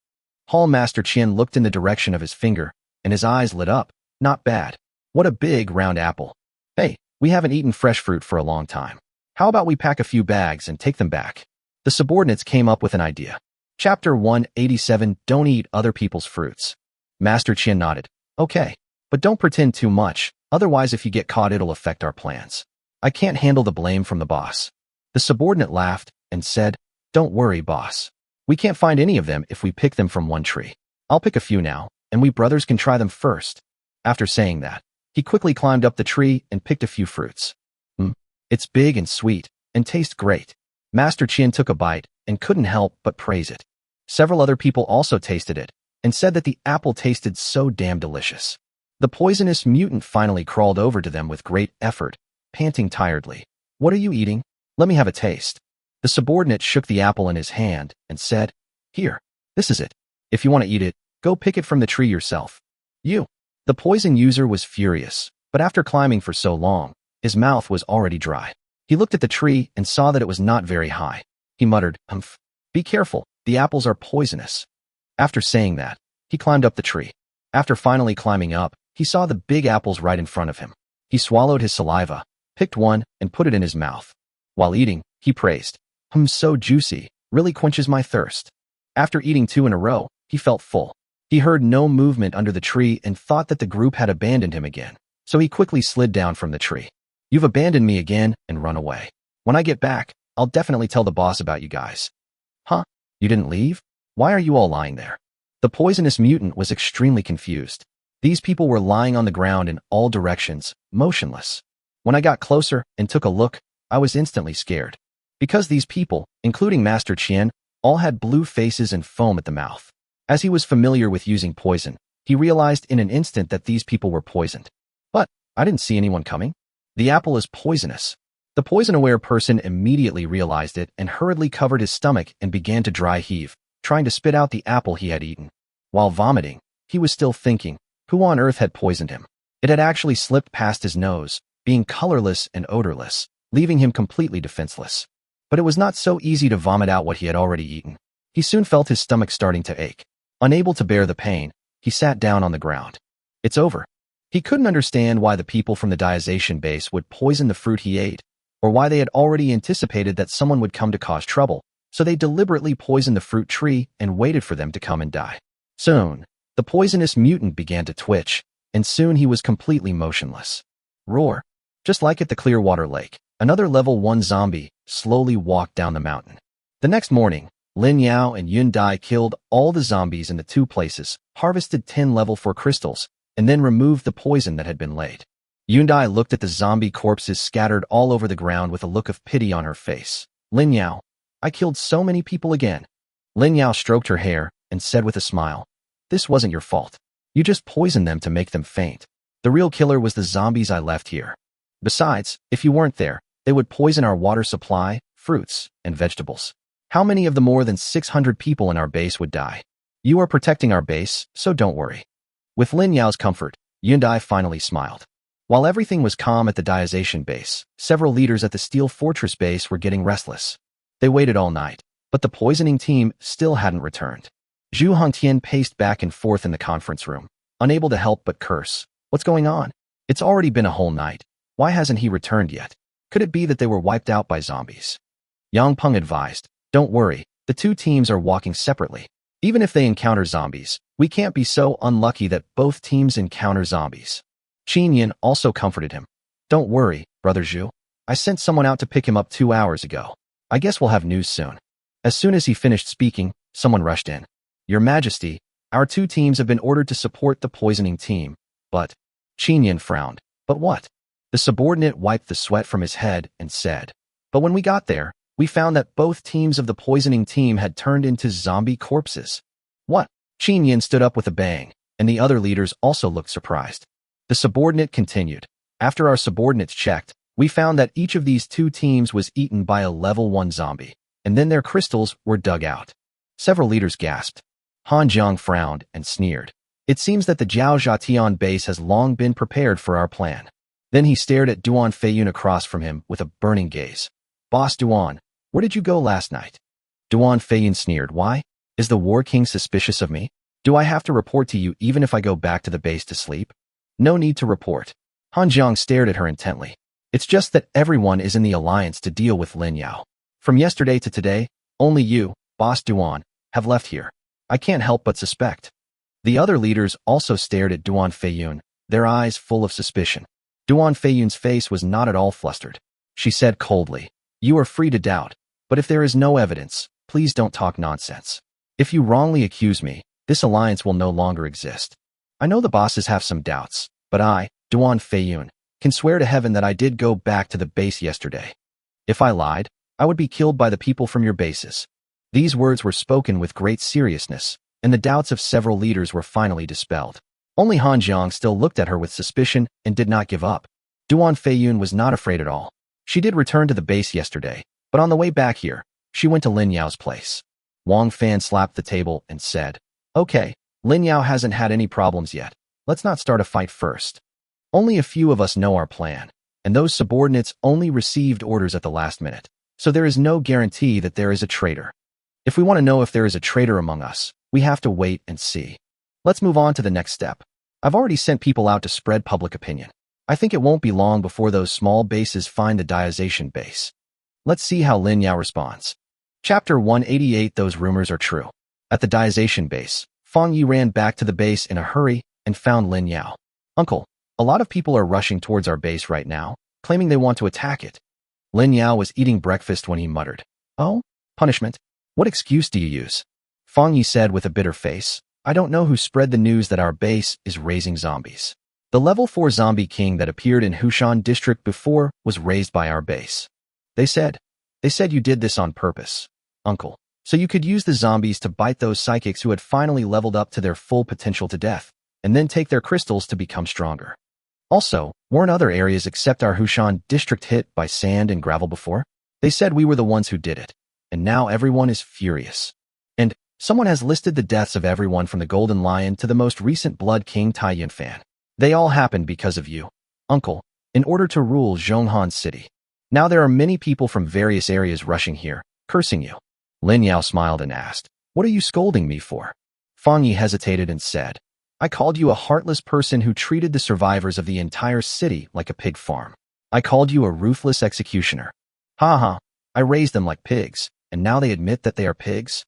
Hall Master Qian looked in the direction of his finger, and his eyes lit up. Not bad. What a big, round apple. Hey, we haven't eaten fresh fruit for a long time. How about we pack a few bags and take them back? The subordinates came up with an idea. Chapter 187, Don't Eat Other People's Fruits. Master Qian nodded. Okay, but don't pretend too much, otherwise if you get caught it'll affect our plans. I can't handle the blame from the boss. The subordinate laughed and said, Don't worry, boss. We can't find any of them if we pick them from one tree. I'll pick a few now, and we brothers can try them first. After saying that, he quickly climbed up the tree and picked a few fruits. It's big and sweet, and tastes great. Master Qian took a bite and couldn't help but praise it. Several other people also tasted it, and said that the apple tasted so damn delicious. The poisonous mutant finally crawled over to them with great effort, panting tiredly. What are you eating? Let me have a taste. The subordinate shook the apple in his hand and said, Here, this is it. If you want to eat it, go pick it from the tree yourself. You. The poison user was furious, but after climbing for so long, his mouth was already dry. He looked at the tree and saw that it was not very high. He muttered, Humph. Be careful, the apples are poisonous. After saying that, he climbed up the tree. After finally climbing up, he saw the big apples right in front of him. He swallowed his saliva, picked one, and put it in his mouth. While eating, he praised, So juicy, really quenches my thirst. After eating 2 in a row, he felt full. He heard no movement under the tree and thought that the group had abandoned him again, so he quickly slid down from the tree. You've abandoned me again and run away. When I get back, I'll definitely tell the boss about you guys. Huh? You didn't leave? Why are you all lying there? The poisonous mutant was extremely confused. These people were lying on the ground in all directions, motionless. When I got closer and took a look, I was instantly scared. Because these people, including Master Qian, all had blue faces and foam at the mouth. As he was familiar with using poison, he realized in an instant that these people were poisoned. But I didn't see anyone coming. The apple is poisonous. The poison-aware person immediately realized it and hurriedly covered his stomach and began to dry heave, trying to spit out the apple he had eaten. While vomiting, he was still thinking, who on earth had poisoned him? It had actually slipped past his nose, being colorless and odorless, leaving him completely defenseless. But it was not so easy to vomit out what he had already eaten. He soon felt his stomach starting to ache. Unable to bear the pain, he sat down on the ground. It's over. He couldn't understand why the people from the diazation base would poison the fruit he ate, or why they had already anticipated that someone would come to cause trouble, so they deliberately poisoned the fruit tree and waited for them to come and die. Soon, the poisonous mutant began to twitch, and soon he was completely motionless. Roar. Just like at the Clearwater Lake, another level 1 zombie slowly walked down the mountain. The next morning, Lin Yao and Yun Dai killed all the zombies in the 2 places, harvested 10 level 4 crystals, and then removed the poison that had been laid. Yun Dai looked at the zombie corpses scattered all over the ground with a look of pity on her face. Lin Yao, I killed so many people again. Lin Yao stroked her hair and said with a smile, This wasn't your fault. You just poisoned them to make them faint. The real killer was the zombies I left here. Besides, if you weren't there, they would poison our water supply, fruits, and vegetables. How many of the more than 600 people in our base would die? You are protecting our base, so don't worry. With Lin Yao's comfort, Yun Dai finally smiled. While everything was calm at the diazation base, several leaders at the Steel Fortress base were getting restless. They waited all night, but the poisoning team still hadn't returned. Zhu Hongtian paced back and forth in the conference room, unable to help but curse. What's going on? It's already been a whole night. Why hasn't he returned yet? Could it be that they were wiped out by zombies? Yang Peng advised. Don't worry, the two teams are walking separately. Even if they encounter zombies, we can't be so unlucky that both teams encounter zombies. Qin Yin also comforted him. Don't worry, Brother Zhu. I sent someone out to pick him up 2 hours ago. I guess we'll have news soon. As soon as he finished speaking, someone rushed in. Your Majesty, our two teams have been ordered to support the poisoning team, but... Qin Yin frowned. But what? The subordinate wiped the sweat from his head and said, but when we got there, we found that both teams of the poisoning team had turned into zombie corpses. What? Qin Yin stood up with a bang, and the other leaders also looked surprised. The subordinate continued. After our subordinates checked, we found that each of these two teams was eaten by a level 1 zombie, and then their crystals were dug out. Several leaders gasped. Han Jiang frowned and sneered. It seems that the Jiao Zhatian base has long been prepared for our plan. Then he stared at Duan Feiyun across from him with a burning gaze. Boss Duan, where did you go last night? Duan Feiyun sneered. Why? Is the War King suspicious of me? Do I have to report to you even if I go back to the base to sleep? No need to report. Han Jiang stared at her intently. It's just that everyone is in the alliance to deal with Lin Yao. From yesterday to today, only you, Boss Duan, have left here. I can't help but suspect. The other leaders also stared at Duan Feiyun, their eyes full of suspicion. Duan Feiyun's face was not at all flustered. She said coldly, you are free to doubt, but if there is no evidence, please don't talk nonsense. If you wrongly accuse me, this alliance will no longer exist. I know the bosses have some doubts, but I, Duan Feiyun, can swear to heaven that I did go back to the base yesterday. If I lied, I would be killed by the people from your bases. These words were spoken with great seriousness, and the doubts of several leaders were finally dispelled. Only Han Jiang still looked at her with suspicion and did not give up. Duan Feiyun was not afraid at all. She did return to the base yesterday, but on the way back here, she went to Lin Yao's place. Wang Fan slapped the table and said, okay, Lin Yao hasn't had any problems yet. Let's not start a fight first. Only a few of us know our plan, and those subordinates only received orders at the last minute, so there is no guarantee that there is a traitor. If we want to know if there is a traitor among us, we have to wait and see. Let's move on to the next step. I've already sent people out to spread public opinion. I think it won't be long before those small bases find the Diazation base. Let's see how Lin Yao responds. Chapter 188. Those rumors are true. At the Diazation base, Fang Yi ran back to the base in a hurry and found Lin Yao. Uncle, a lot of people are rushing towards our base right now, claiming they want to attack it. Lin Yao was eating breakfast when he muttered, oh, punishment? What excuse do you use? Fang Yi said with a bitter face, I don't know who spread the news that our base is raising zombies. The level 4 zombie king that appeared in Hushan district before was raised by our base. They said you did this on purpose, uncle, so you could use the zombies to bite those psychics who had finally leveled up to their full potential to death, and then take their crystals to become stronger. Also, weren't other areas except our Hushan district hit by sand and gravel before? They said we were the ones who did it, and now everyone is furious. And someone has listed the deaths of everyone from the Golden Lion to the most recent Blood King Tai Yunfan. They all happened because of you, uncle, in order to rule Zhonghan City. Now there are many people from various areas rushing here, cursing you. Lin Yao smiled and asked, what are you scolding me for? Fang Yi hesitated and said, I called you a heartless person who treated the survivors of the entire city like a pig farm. I called you a ruthless executioner. Ha ha, I raised them like pigs, and now they admit that they are pigs?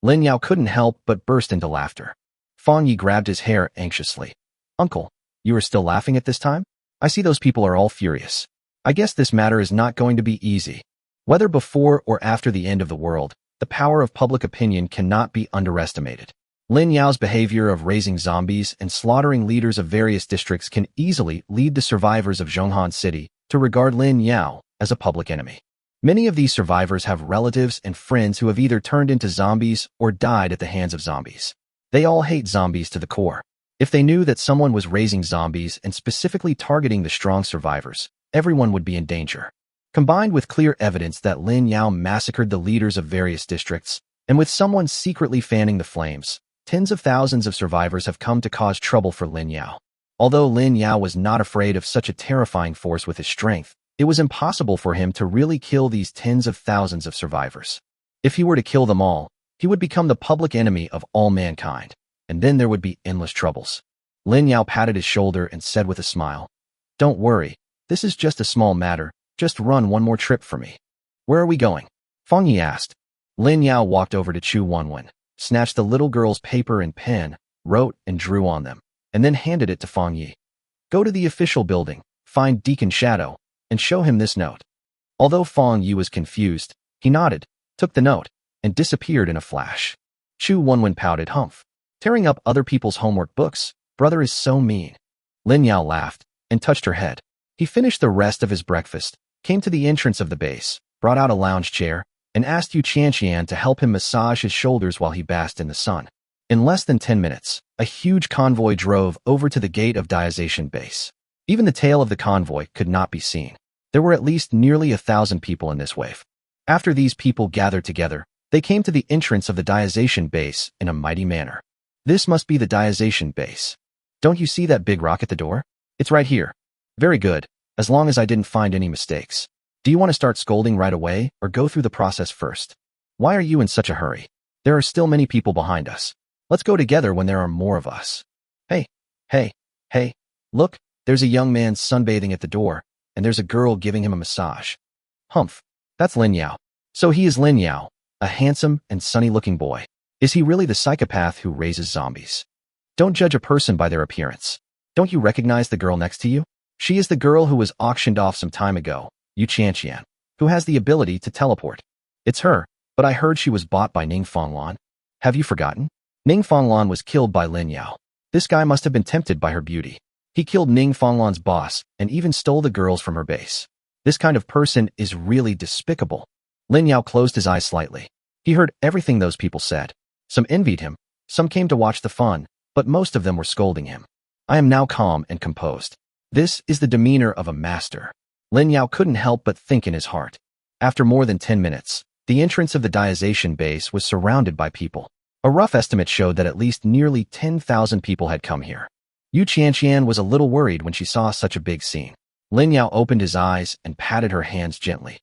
Lin Yao couldn't help but burst into laughter. Fang Yi grabbed his hair anxiously. Uncle, you are still laughing at this time? I see those people are all furious. I guess this matter is not going to be easy. Whether before or after the end of the world, the power of public opinion cannot be underestimated. Lin Yao's behavior of raising zombies and slaughtering leaders of various districts can easily lead the survivors of Zhonghan City to regard Lin Yao as a public enemy. Many of these survivors have relatives and friends who have either turned into zombies or died at the hands of zombies. They all hate zombies to the core. If they knew that someone was raising zombies and specifically targeting the strong survivors, everyone would be in danger. Combined with clear evidence that Lin Yao massacred the leaders of various districts, and with someone secretly fanning the flames, tens of thousands of survivors have come to cause trouble for Lin Yao. Although Lin Yao was not afraid of such a terrifying force with his strength, it was impossible for him to really kill these tens of thousands of survivors. If he were to kill them all, he would become the public enemy of all mankind, and then there would be endless troubles. Lin Yao patted his shoulder and said with a smile, don't worry, this is just a small matter, just run one more trip for me. Where are we going? Fang Yi asked. Lin Yao walked over to Chu Wenwen, snatched the little girl's paper and pen, wrote and drew on them, and then handed it to Fang Yi. Go to the official building, find Deacon Shadow, and show him this note. Although Fang Yi was confused, he nodded, took the note, and disappeared in a flash. Chu Wenwen pouted. Humph. Tearing up other people's homework books, brother is so mean. Lin Yao laughed and touched her head. He finished the rest of his breakfast, came to the entrance of the base, brought out a lounge chair, and asked Yu Qianqian to help him massage his shoulders while he basked in the sun. In less than 10 minutes, a huge convoy drove over to the gate of Diazation base. Even the tail of the convoy could not be seen. There were at least nearly 1,000 people in this wave. After these people gathered together, they came to the entrance of the Diazation base in a mighty manner. This must be the Diazation base. Don't you see that big rock at the door? It's right here. Very good, as long as I didn't find any mistakes. Do you want to start scolding right away or go through the process first? Why are you in such a hurry? There are still many people behind us. Let's go together when there are more of us. Hey, look, there's a young man sunbathing at the door, and there's a girl giving him a massage. Humph, that's Lin Yao. So he is Lin Yao, a handsome and sunny-looking boy. Is he really the psychopath who raises zombies? Don't judge a person by their appearance. Don't you recognize the girl next to you? She is the girl who was auctioned off some time ago, Yu Qianqian, who has the ability to teleport. It's her, but I heard she was bought by Ning Fanglan. Have you forgotten? Ning Fanglan was killed by Lin Yao. This guy must have been tempted by her beauty. He killed Ning Fanglan's boss and even stole the girls from her base. This kind of person is really despicable. Lin Yao closed his eyes slightly. He heard everything those people said. Some envied him, some came to watch the fun, but most of them were scolding him. I am now calm and composed. This is the demeanor of a master. Lin Yao couldn't help but think in his heart. After more than 10 minutes, the entrance of the Diazation base was surrounded by people. A rough estimate showed that at least nearly 10,000 people had come here. Yu Qianqian was a little worried when she saw such a big scene. Lin Yao opened his eyes and patted her hands gently.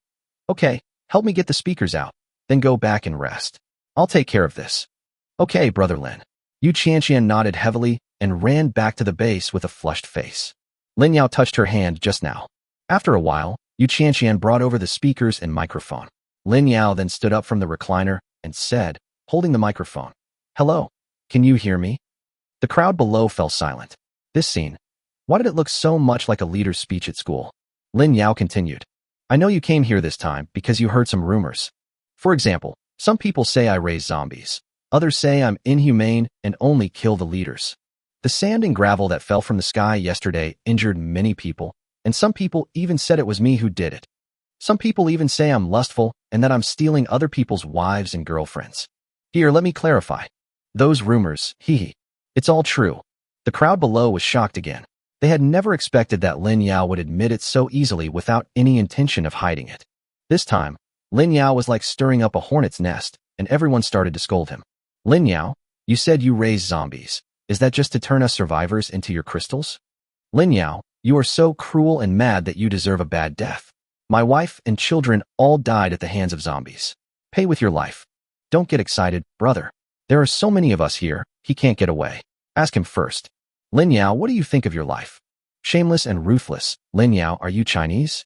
Okay, help me get the speakers out, then go back and rest. I'll take care of this. Okay, Brother Lin. Yu Qianqian nodded heavily and ran back to the base with a flushed face. Lin Yao touched her hand just now. After a while, Yu Qianqian brought over the speakers and microphone. Lin Yao then stood up from the recliner and said, holding the microphone, Hello, can you hear me? The crowd below fell silent. This scene. Why did it look so much like a leader's speech at school? Lin Yao continued. I know you came here this time because you heard some rumors. For example, some people say I raise zombies. Others say I'm inhumane and only kill the leaders. The sand and gravel that fell from the sky yesterday injured many people, and some people even said it was me who did it. Some people even say I'm lustful and that I'm stealing other people's wives and girlfriends. Here, let me clarify. Those rumors, it's all true. The crowd below was shocked again. They had never expected that Lin Yao would admit it so easily without any intention of hiding it. This time, Lin Yao was like stirring up a hornet's nest, and everyone started to scold him. Lin Yao, you said you raise zombies. Is that just to turn us survivors into your crystals? Lin Yao, you are so cruel and mad that you deserve a bad death. My wife and children all died at the hands of zombies. Pay with your life. Don't get excited, brother. There are so many of us here, he can't get away. Ask him first. Lin Yao, what do you think of your life? Shameless and ruthless. Lin Yao, are you Chinese?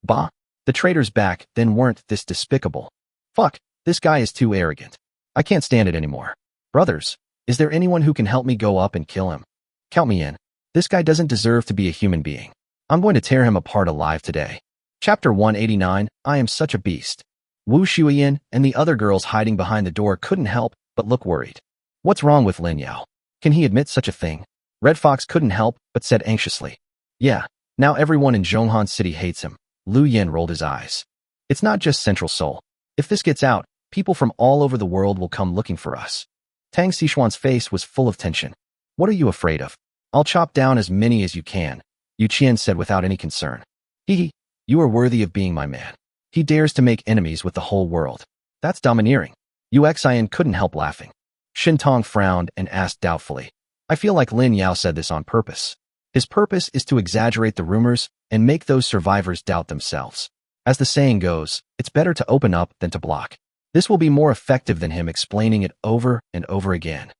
Bah. The traitor's back, then weren't this despicable. Fuck, this guy is too arrogant. I can't stand it anymore. Brothers, is there anyone who can help me go up and kill him? Count me in. This guy doesn't deserve to be a human being. I'm going to tear him apart alive today. Chapter 189, I am such a beast. Wu Shuiyan and the other girls hiding behind the door couldn't help but look worried. What's wrong with Lin Yao? Can he admit such a thing? Red Fox couldn't help but said anxiously. Yeah, now everyone in Zhonghan City hates him. Lu Yen rolled his eyes. It's not just Central Seoul. If this gets out, people from all over the world will come looking for us. Tang Xishuan's face was full of tension. What are you afraid of? I'll chop down as many as you can, Yu Qian said without any concern. You are worthy of being my man. He dares to make enemies with the whole world. That's domineering. Yu Xian couldn't help laughing. Shin Tong frowned and asked doubtfully. I feel like Lin Yao said this on purpose. His purpose is to exaggerate the rumors and make those survivors doubt themselves. As the saying goes, it's better to open up than to block. This will be more effective than him explaining it over and over again.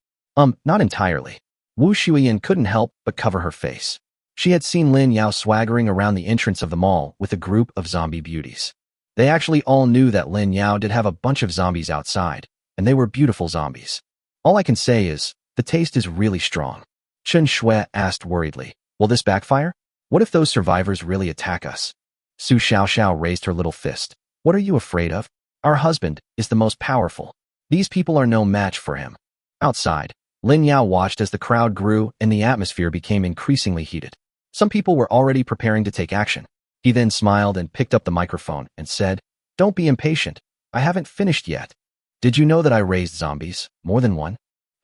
Not entirely. Wu Shuiyan couldn't help but cover her face. She had seen Lin Yao swaggering around the entrance of the mall with a group of zombie beauties. They actually all knew that Lin Yao did have a bunch of zombies outside, and they were beautiful zombies. All I can say is, the taste is really strong. Chen Shui asked worriedly, will this backfire? What if those survivors really attack us? Su Xiaoxiao raised her little fist. What are you afraid of? Our husband is the most powerful. These people are no match for him. Outside, Lin Yao watched as the crowd grew and the atmosphere became increasingly heated. Some people were already preparing to take action. He then smiled and picked up the microphone and said, don't be impatient. I haven't finished yet. Did you know that I raised zombies? More than one?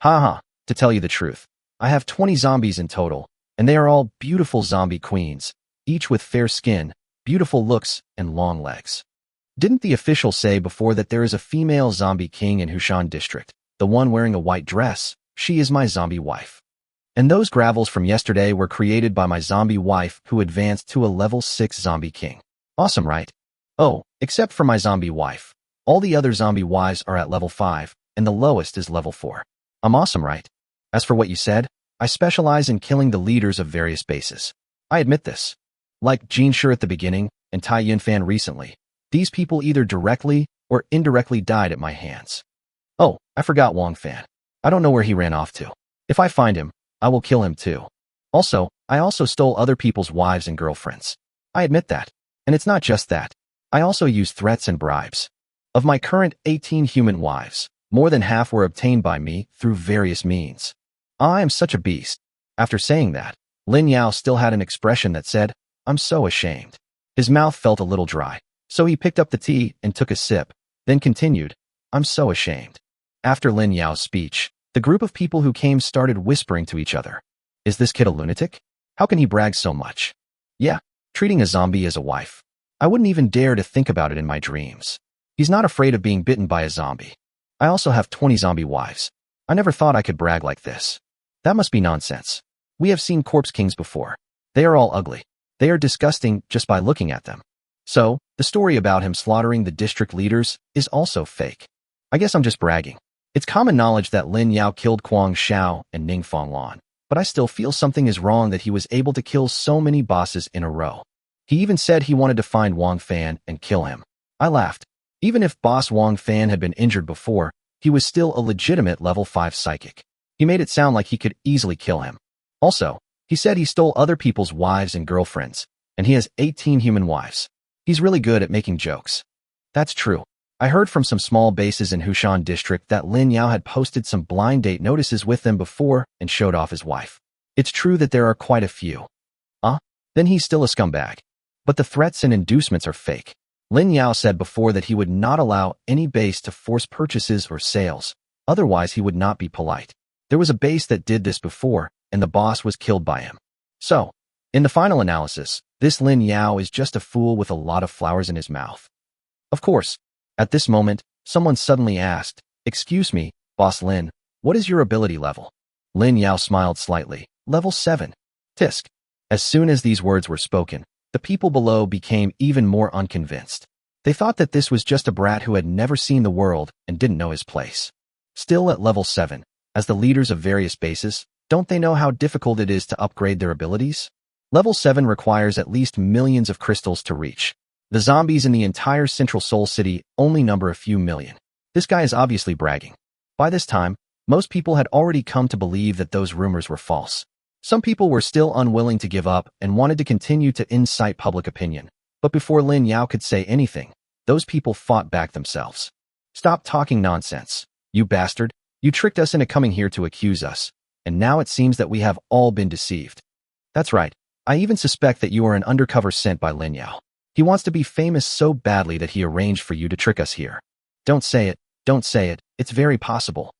Ha. To tell you the truth, I have 20 zombies in total, and they are all beautiful zombie queens, each with fair skin, beautiful looks, and long legs. Didn't the official say before that there is a female zombie king in Hushan district, the one wearing a white dress? She is my zombie wife. And those gravels from yesterday were created by my zombie wife who advanced to a level 6 zombie king. Awesome, right? Oh, except for my zombie wife. All the other zombie wives are at level 5, and the lowest is level 4. I'm awesome, right? As for what you said, I specialize in killing the leaders of various bases. I admit this. Like Jin Shi at the beginning and Tai Yunfan recently, these people either directly or indirectly died at my hands. Oh, I forgot Wang Fan. I don't know where he ran off to. If I find him, I will kill him too. Also, I also stole other people's wives and girlfriends. I admit that. And it's not just that. I also use threats and bribes. Of my current 18 human wives, more than half were obtained by me through various means. I am such a beast. After saying that, Lin Yao still had an expression that said, I'm so ashamed. His mouth felt a little dry, so he picked up the tea and took a sip, then continued, I'm so ashamed. After Lin Yao's speech, the group of people who came started whispering to each other. Is this kid a lunatic? How can he brag so much? Yeah, treating a zombie as a wife. I wouldn't even dare to think about it in my dreams. He's not afraid of being bitten by a zombie. I also have 20 zombie wives. I never thought I could brag like this. That must be nonsense. We have seen corpse kings before. They are all ugly. They are disgusting just by looking at them. So, the story about him slaughtering the district leaders is also fake. I guess I'm just bragging. It's common knowledge that Lin Yao killed Kuang Xiao and Ning Fonglan, but I still feel something is wrong that he was able to kill so many bosses in a row. He even said he wanted to find Wang Fan and kill him. I laughed. Even if boss Wang Fan had been injured before, he was still a legitimate level 5 psychic. He made it sound like he could easily kill him. Also, he said he stole other people's wives and girlfriends, and he has 18 human wives. He's really good at making jokes. That's true. I heard from some small bases in Hushan district that Lin Yao had posted some blind date notices with them before and showed off his wife. It's true that there are quite a few. Then he's still a scumbag. But the threats and inducements are fake. Lin Yao said before that he would not allow any base to force purchases or sales, otherwise he would not be polite. There was a base that did this before, and the boss was killed by him. So, in the final analysis, this Lin Yao is just a fool with a lot of flowers in his mouth. Of course, at this moment, someone suddenly asked, excuse me, Boss Lin, what is your ability level? Lin Yao smiled slightly, level 7. Tisk. As soon as these words were spoken, the people below became even more unconvinced. They thought that this was just a brat who had never seen the world and didn't know his place. Still at level 7, as the leaders of various bases, don't they know how difficult it is to upgrade their abilities? Level 7 requires at least millions of crystals to reach. The zombies in the entire Central Soul City only number a few million. This guy is obviously bragging. By this time, most people had already come to believe that those rumors were false. Some people were still unwilling to give up and wanted to continue to incite public opinion. But before Lin Yao could say anything, those people fought back themselves. Stop talking nonsense. You bastard. You tricked us into coming here to accuse us. And now it seems that we have all been deceived. That's right. I even suspect that you are an undercover sent by Lin Yao. He wants to be famous so badly that he arranged for you to trick us here. Don't say it. Don't say it. It's very possible.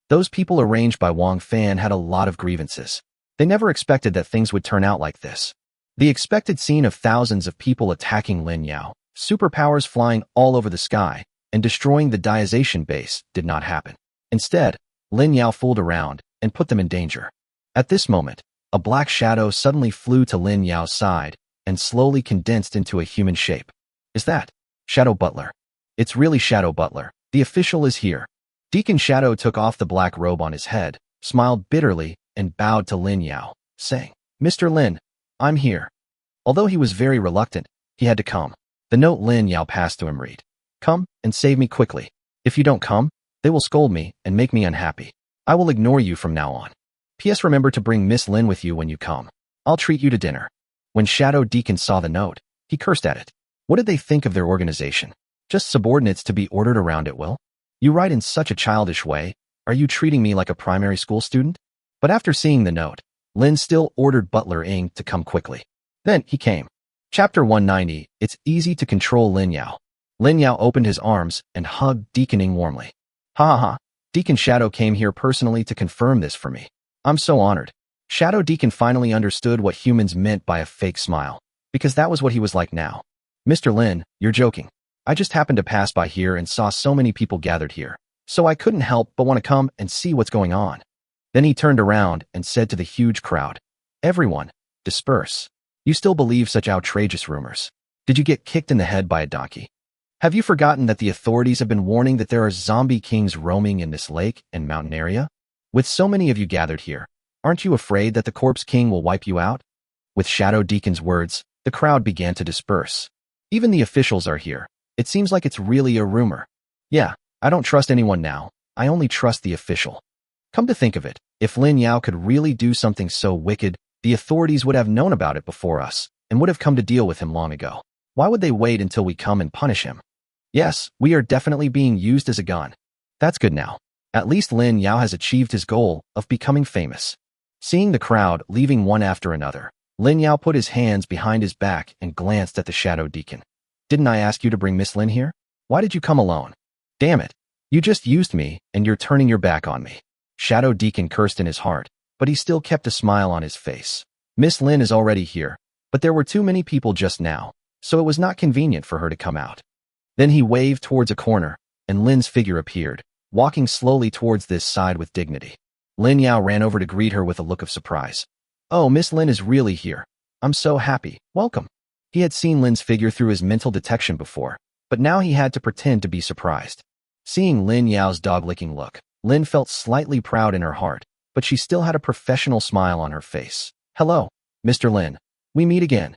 Those people arranged by Wang Fan had a lot of grievances. They never expected that things would turn out like this. The expected scene of thousands of people attacking Lin Yao, superpowers flying all over the sky, and destroying the Diazation base did not happen. Instead, Lin Yao fooled around and put them in danger. At this moment, a black shadow suddenly flew to Lin Yao's side and slowly condensed into a human shape. Is that Shadow Butler? It's really Shadow Butler. The official is here. Deacon Shadow took off the black robe on his head, smiled bitterly, and bowed to Lin Yao, saying, Mr. Lin, I'm here. Although he was very reluctant, he had to come. The note Lin Yao passed to him read, "Come and save me quickly. If you don't come, they will scold me and make me unhappy. I will ignore you from now on. P.S. Remember to bring Miss Lin with you when you come. I'll treat you to dinner." When Shadow Deacon saw the note, he cursed at it. What did they think of their organization? Just subordinates to be ordered around at will? You write in such a childish way. Are you treating me like a primary school student? But after seeing the note, Lin still ordered Butler Ing to come quickly. Then he came. Chapter 190, It's Easy to Control Lin Yao. Lin Yao opened his arms and hugged Deacon Ing warmly. Ha ha ha, Deacon Shadow came here personally to confirm this for me. I'm so honored. Shadow Deacon finally understood what humans meant by a fake smile, because that was what he was like now. Mr. Lin, you're joking. I just happened to pass by here and saw so many people gathered here, so I couldn't help but want to come and see what's going on. Then he turned around and said to the huge crowd, Everyone, disperse. You still believe such outrageous rumors. Did you get kicked in the head by a donkey? Have you forgotten that the authorities have been warning that there are zombie kings roaming in this lake and mountain area? With so many of you gathered here, aren't you afraid that the Corpse King will wipe you out? With Shadow Deacon's words, the crowd began to disperse. Even the officials are here. It seems like it's really a rumor. Yeah, I don't trust anyone now. I only trust the official. Come to think of it, if Lin Yao could really do something so wicked, the authorities would have known about it before us and would have come to deal with him long ago. Why would they wait until we come and punish him? Yes, we are definitely being used as a gun. That's good now. At least Lin Yao has achieved his goal of becoming famous. Seeing the crowd leaving one after another, Lin Yao put his hands behind his back and glanced at the Shadow Deacon. Didn't I ask you to bring Miss Lin here? Why did you come alone? Damn it. You just used me and you're turning your back on me. Shadow Deacon cursed in his heart, but he still kept a smile on his face. Miss Lin is already here, but there were too many people just now, so it was not convenient for her to come out. Then he waved towards a corner, and Lin's figure appeared, walking slowly towards this side with dignity. Lin Yao ran over to greet her with a look of surprise. Oh, Miss Lin is really here. I'm so happy. Welcome. He had seen Lin's figure through his mental detection before, but now he had to pretend to be surprised. Seeing Lin Yao's dog-licking look, Lin felt slightly proud in her heart, but she still had a professional smile on her face. Hello, Mr. Lin. We meet again.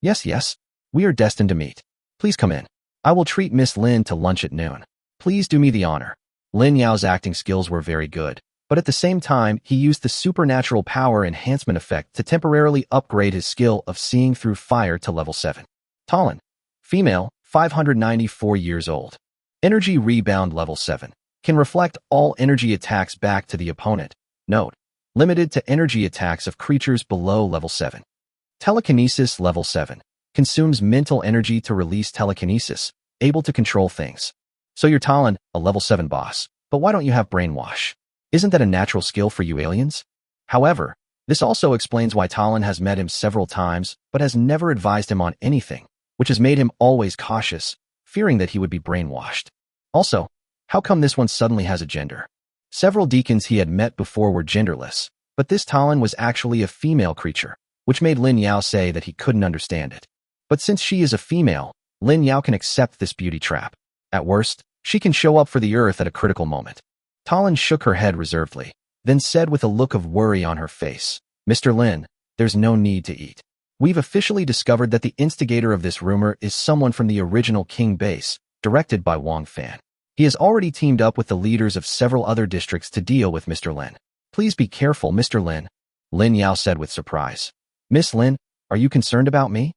Yes, we are destined to meet. Please come in. I will treat Miss Lin to lunch at noon. Please do me the honor. Lin Yao's acting skills were very good, but at the same time, he used the supernatural power enhancement effect to temporarily upgrade his skill of seeing through fire to level 7. Talon. Female, 594 years old. Energy rebound level 7. Can reflect all energy attacks back to the opponent. Note: limited to energy attacks of creatures below level 7. Telekinesis level 7. Consumes mental energy to release telekinesis, able to control things. So you're Talon, a level 7 boss, but why don't you have brainwash? Isn't that a natural skill for you aliens? However, this also explains why Talon has met him several times, but has never advised him on anything, which has made him always cautious, fearing that he would be brainwashed. Also, how come this one suddenly has a gender? Several deacons he had met before were genderless, but this Talon was actually a female creature, which made Lin Yao say that he couldn't understand it. But since she is a female, Lin Yao can accept this beauty trap. At worst, she can show up for the Earth at a critical moment. Talon shook her head reservedly, then said with a look of worry on her face, Mr. Lin, there's no need to eat. We've officially discovered that the instigator of this rumor is someone from the original King base, directed by Wang Fan. He has already teamed up with the leaders of several other districts to deal with Mr. Lin. Please be careful, Mr. Lin, Lin Yao said with surprise. Miss Lin, are you concerned about me?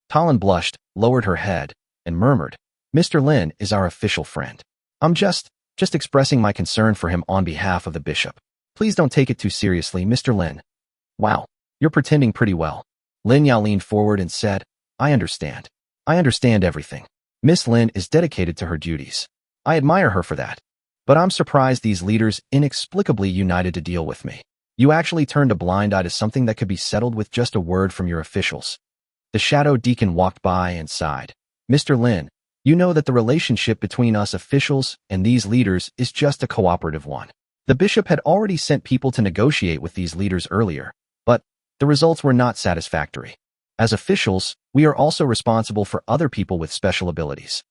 Talon blushed, lowered her head, and murmured, Mr. Lin is our official friend. I'm just expressing my concern for him on behalf of the bishop. Please don't take it too seriously, Mr. Lin. Wow, you're pretending pretty well. Lin Yao leaned forward and said, I understand. I understand everything. Miss Lin is dedicated to her duties. I admire her for that. But I'm surprised these leaders inexplicably united to deal with me. You actually turned a blind eye to something that could be settled with just a word from your officials. The Shadow Deacon walked by and sighed. Mr. Lin, you know that the relationship between us officials and these leaders is just a cooperative one. The bishop had already sent people to negotiate with these leaders earlier, but the results were not satisfactory. As officials, we are also responsible for other people with special abilities.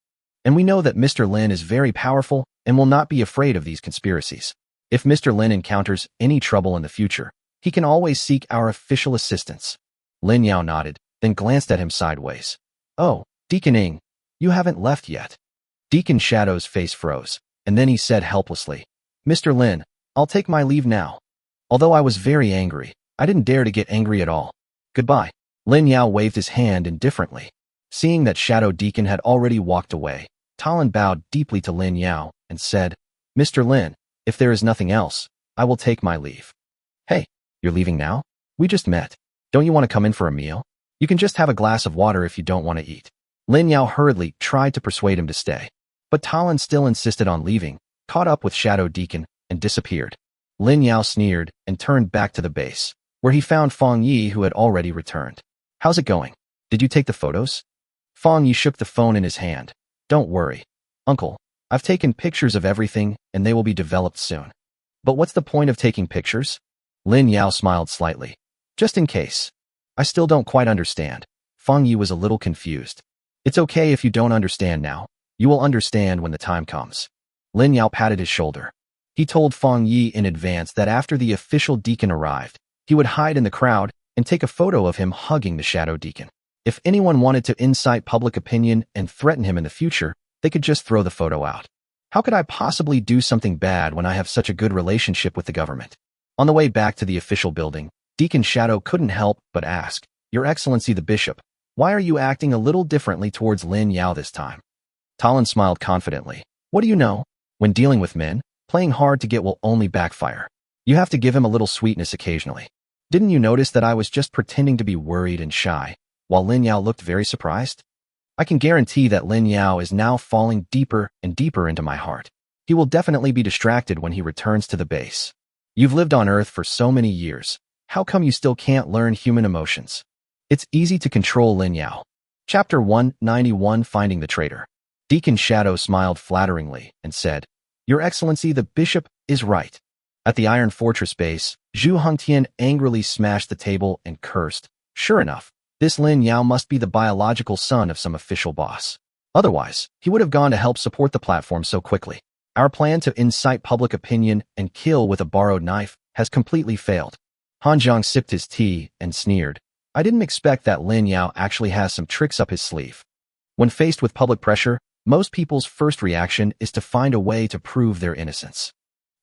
And we know that Mr. Lin is very powerful and will not be afraid of these conspiracies. If Mr. Lin encounters any trouble in the future, he can always seek our official assistance. Lin Yao nodded, then glanced at him sideways. Oh, Deacon Ing, You haven't left yet. Deacon Shadow's face froze, and then he said helplessly, Mr. Lin, I'll take my leave now. Although I was very angry, I didn't dare to get angry at all. Goodbye. Lin Yao waved his hand indifferently. Seeing that Shadow Deacon had already walked away, Talon bowed deeply to Lin Yao and said, Mr. Lin, if there is nothing else, I will take my leave. Hey, you're leaving now? We just met. Don't you want to come in for a meal? You can just have a glass of water if you don't want to eat. Lin Yao hurriedly tried to persuade him to stay, but Talon still insisted on leaving, caught up with Shadow Deacon, and disappeared. Lin Yao sneered and turned back to the base, where he found Fong Yi, who had already returned. How's it going? Did you take the photos? Fong Yi shook the phone in his hand. Don't worry, Uncle. I've taken pictures of everything, and they will be developed soon. But what's the point of taking pictures? Lin Yao smiled slightly. Just in case. I still don't quite understand. Fong Yi was a little confused. It's okay if you don't understand now. You will understand when the time comes. Lin Yao patted his shoulder. He told Fong Yi in advance that after the official deacon arrived, he would hide in the crowd and take a photo of him hugging the Shadow Deacon. If anyone wanted to incite public opinion and threaten him in the future, they could just throw the photo out. How could I possibly do something bad when I have such a good relationship with the government? On the way back to the official building, Deacon Shadow couldn't help but ask, Your Excellency the Bishop, why are you acting a little differently towards Lin Yao this time? Talon smiled confidently. What do you know? When dealing with men, playing hard to get will only backfire. You have to give him a little sweetness occasionally. Didn't you notice that I was just pretending to be worried and shy, while Lin Yao looked very surprised? I can guarantee that Lin Yao is now falling deeper and deeper into my heart. He will definitely be distracted when he returns to the base. You've lived on Earth for so many years. How come you still can't learn human emotions? It's easy to control Lin Yao. Chapter 191, Finding the Traitor. Deacon Shadow smiled flatteringly and said, Your Excellency the Bishop is right. At the Iron Fortress base, Zhu Hengtian angrily smashed the table and cursed. Sure enough, this Lin Yao must be the biological son of some official boss. Otherwise, he would have gone to help support the platform so quickly. Our plan to incite public opinion and kill with a borrowed knife has completely failed. Han Zhang sipped his tea and sneered. I didn't expect that Lin Yao actually has some tricks up his sleeve. When faced with public pressure, most people's first reaction is to find a way to prove their innocence.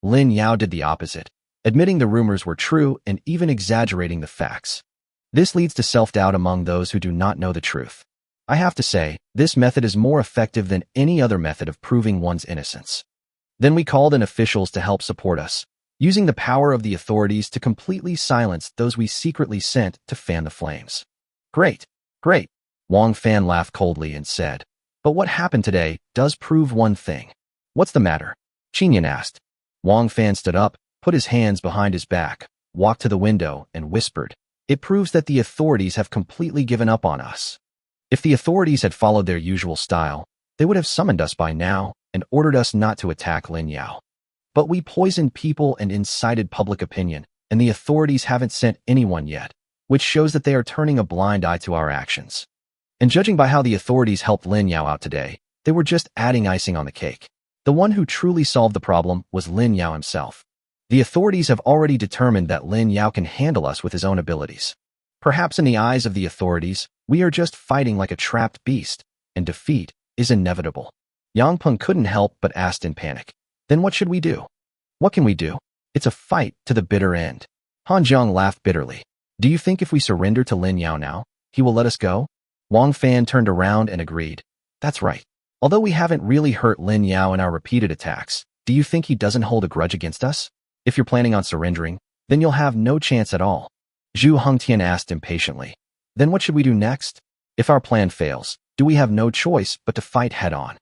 Lin Yao did the opposite, admitting the rumors were true and even exaggerating the facts. This leads to self-doubt among those who do not know the truth. I have to say, this method is more effective than any other method of proving one's innocence. Then we called in officials to help support us, using the power of the authorities to completely silence those we secretly sent to fan the flames. Great, great, Wang Fan laughed coldly and said. But what happened today does prove one thing. What's the matter? Qinyan asked. Wang Fan stood up, put his hands behind his back, walked to the window, and whispered, It proves that the authorities have completely given up on us. If the authorities had followed their usual style, they would have summoned us by now and ordered us not to attack Lin Yao. But we poisoned people and incited public opinion, and the authorities haven't sent anyone yet, which shows that they are turning a blind eye to our actions. And judging by how the authorities helped Lin Yao out today, they were just adding icing on the cake. The one who truly solved the problem was Lin Yao himself. The authorities have already determined that Lin Yao can handle us with his own abilities. Perhaps in the eyes of the authorities, we are just fighting like a trapped beast, and defeat is inevitable. Yang Peng couldn't help but asked in panic. Then what should we do? What can we do? It's a fight to the bitter end. Han Zhang laughed bitterly. Do you think if we surrender to Lin Yao now, he will let us go? Wang Fan turned around and agreed. That's right. Although we haven't really hurt Lin Yao in our repeated attacks, do you think he doesn't hold a grudge against us? If you're planning on surrendering, then you'll have no chance at all. Zhu Hengtian asked impatiently. Then what should we do next? If our plan fails, do we have no choice but to fight head-on?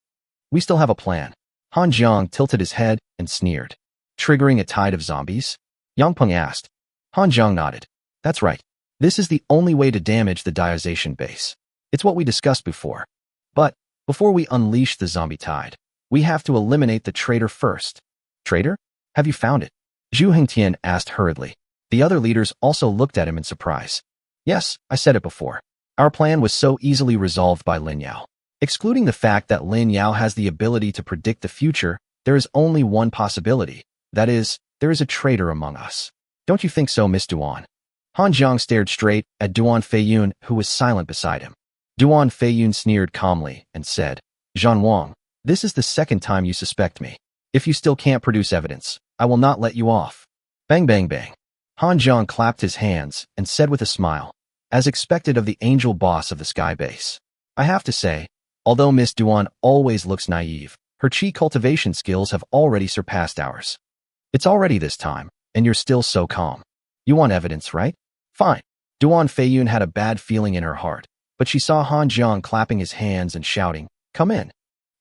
We still have a plan. Han Zhang tilted his head and sneered. Triggering a tide of zombies? Yang Peng asked. Han Zhang nodded. That's right. This is the only way to damage the diazation base. It's what we discussed before. But before we unleash the zombie tide, we have to eliminate the traitor first. Traitor? Have you found it? Zhu Hengtian asked hurriedly. The other leaders also looked at him in surprise. Yes, I said it before. Our plan was so easily resolved by Lin Yao. Excluding the fact that Lin Yao has the ability to predict the future, there is only one possibility. That is, there is a traitor among us. Don't you think so, Miss Duan? Han Zhang stared straight at Duan Feiyun, who was silent beside him. Duan Feiyun sneered calmly and said, Zhan Wang, this is the second time you suspect me. If you still can't produce evidence, I will not let you off. Bang bang bang. Han Zhang clapped his hands and said with a smile, as expected of the angel boss of the sky base. I have to say, although Miss Duan always looks naive, her chi cultivation skills have already surpassed ours. It's already this time, and you're still so calm. You want evidence, right? Fine. Duan Feiyun had a bad feeling in her heart, but she saw Han Zhang clapping his hands and shouting, "Come in."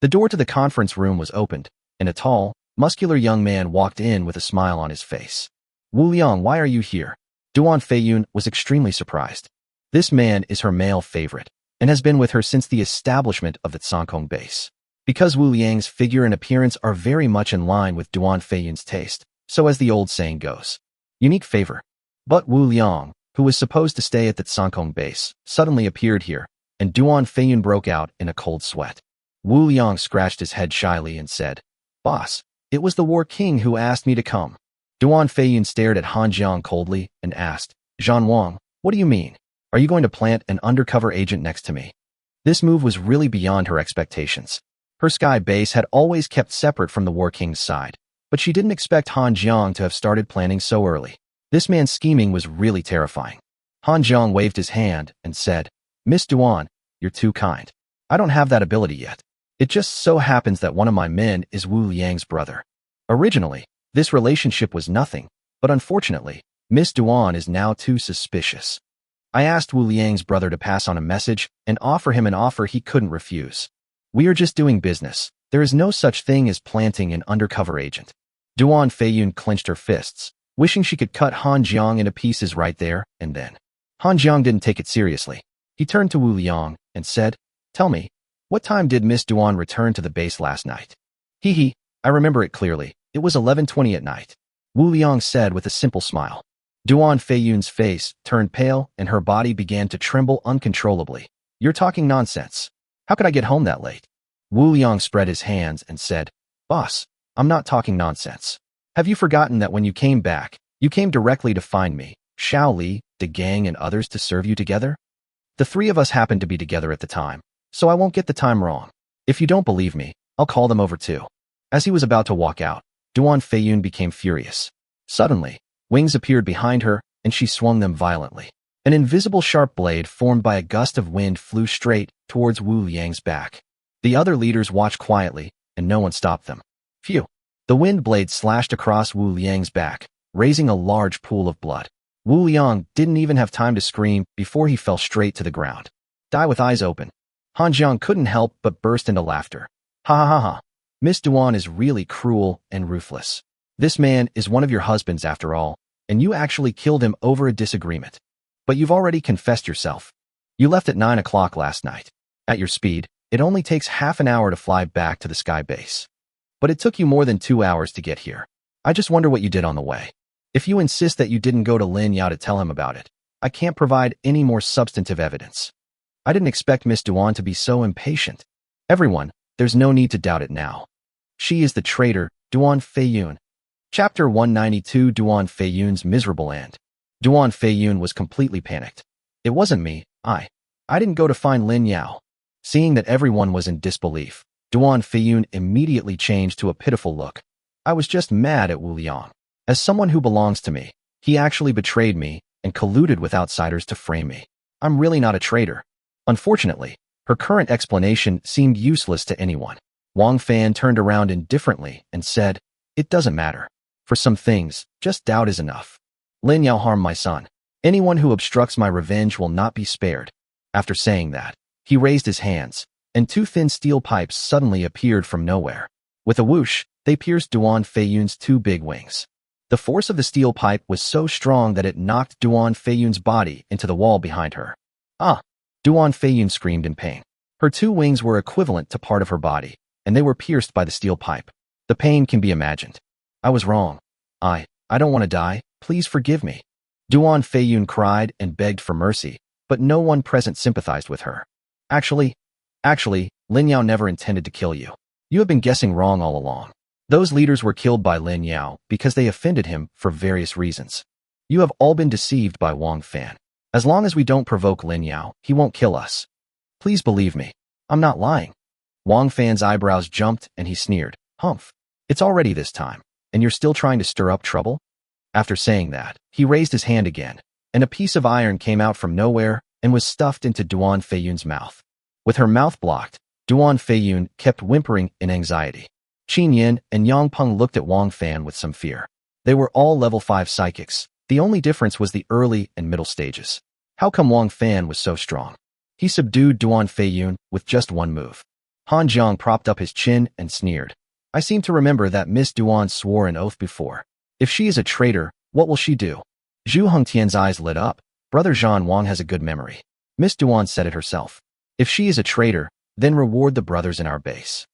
The door to the conference room was opened, and a tall, muscular young man walked in with a smile on his face. Wu Liang, why are you here? Duan Feiyun was extremely surprised. This man is her male favorite, and has been with her since the establishment of the Cancong base. Because Wu Liang's figure and appearance are very much in line with Duan Feiyun's taste, so as the old saying goes, unique favor. But Wu Liang, who was supposed to stay at the Cancong base, suddenly appeared here, and Duan Feiyun broke out in a cold sweat. Wu Liang scratched his head shyly and said, "Boss, it was the War King who asked me to come." Duan Feiyun stared at Han Zhang coldly and asked, "Zhan Wang, what do you mean? Are you going to plant an undercover agent next to me?" This move was really beyond her expectations. Her sky base had always kept separate from the War King's side, but she didn't expect Han Zhang to have started planning so early. This man's scheming was really terrifying. Han Zhang waved his hand and said, "Miss Duan, you're too kind. I don't have that ability yet. It just so happens that one of my men is Wu Liang's brother. Originally, this relationship was nothing, but unfortunately, Miss Duan is now too suspicious. I asked Wu Liang's brother to pass on a message and offer him an offer he couldn't refuse. We are just doing business. There is no such thing as planting an undercover agent." Duan Feiyun clenched her fists, wishing she could cut Han Zhang into pieces right there and then. Han Zhang didn't take it seriously. He turned to Wu Liang and said, "Tell me, what time did Miss Duan return to the base last night?" "Hee, I remember it clearly. It was 11:20 at night," Wu Liang said with a simple smile. Duan Feiyun's face turned pale and her body began to tremble uncontrollably. "You're talking nonsense. How could I get home that late?" Wu Liang spread his hands and said, "Boss, I'm not talking nonsense. Have you forgotten that when you came back, you came directly to find me, Xiao Li, De Gang, and others to serve you together? The three of us happened to be together at the time, so I won't get the time wrong. If you don't believe me, I'll call them over too." As he was about to walk out, Duan Feiyun became furious. Suddenly, wings appeared behind her, and she swung them violently. An invisible sharp blade formed by a gust of wind flew straight towards Wu Liang's back. The other leaders watched quietly, and no one stopped them. Phew! The wind blade slashed across Wu Liang's back, raising a large pool of blood. Wu Liang didn't even have time to scream before he fell straight to the ground. Die with eyes open. Han Zhang couldn't help but burst into laughter. "Ha ha ha ha. Miss Duan is really cruel and ruthless. This man is one of your husbands after all, and you actually killed him over a disagreement. But you've already confessed yourself. You left at 9 o'clock last night. At your speed, it only takes half an hour to fly back to the sky base. But it took you more than 2 hours to get here. I just wonder what you did on the way. If you insist that you didn't go to Lin Yao to tell him about it, I can't provide any more substantive evidence. I didn't expect Miss Duan to be so impatient. Everyone, there's no need to doubt it now. She is the traitor, Duan Feiyun." Chapter 192, Duan Feiyun's miserable end. Duan Feiyun was completely panicked. "It wasn't me. I didn't go to find Lin Yao." Seeing that everyone was in disbelief, Duan Feiyun immediately changed to a pitiful look. "I was just mad at Wu Liang. As someone who belongs to me, he actually betrayed me and colluded with outsiders to frame me. I'm really not a traitor." Unfortunately, her current explanation seemed useless to anyone. Wang Fan turned around indifferently and said, "It doesn't matter. For some things, just doubt is enough. Lin Yao harmed my son. Anyone who obstructs my revenge will not be spared." After saying that, he raised his hands, and two thin steel pipes suddenly appeared from nowhere. With a whoosh, they pierced Duan Feiyun's two big wings. The force of the steel pipe was so strong that it knocked Duan Feiyun's body into the wall behind her. "Ah!" Duan Feiyun screamed in pain. Her two wings were equivalent to part of her body, and they were pierced by the steel pipe. The pain can be imagined. "I was wrong. I don't want to die. Please forgive me." Duan Feiyun cried and begged for mercy, but no one present sympathized with her. Actually, Lin Yao never intended to kill you. You have been guessing wrong all along. Those leaders were killed by Lin Yao because they offended him for various reasons. You have all been deceived by Wang Fan. As long as we don't provoke Lin Yao, he won't kill us. Please believe me. I'm not lying." Wang Fan's eyebrows jumped and he sneered, "Humph. It's already this time, and you're still trying to stir up trouble?" After saying that, he raised his hand again, and a piece of iron came out from nowhere and was stuffed into Duan Feiyun's mouth. With her mouth blocked, Duan Feiyun kept whimpering in anxiety. Qin Yin and Yang Peng looked at Wang Fan with some fear. They were all level 5 psychics. The only difference was the early and middle stages. How come Wang Fan was so strong? He subdued Duan Feiyun with just one move. Han Jiang propped up his chin and sneered. "I seem to remember that Miss Duan swore an oath before. If she is a traitor, what will she do?" Zhu Hengtian's eyes lit up. "Brother Zhan Wang has a good memory. Miss Duan said it herself. If she is a traitor, then reward the brothers in our base."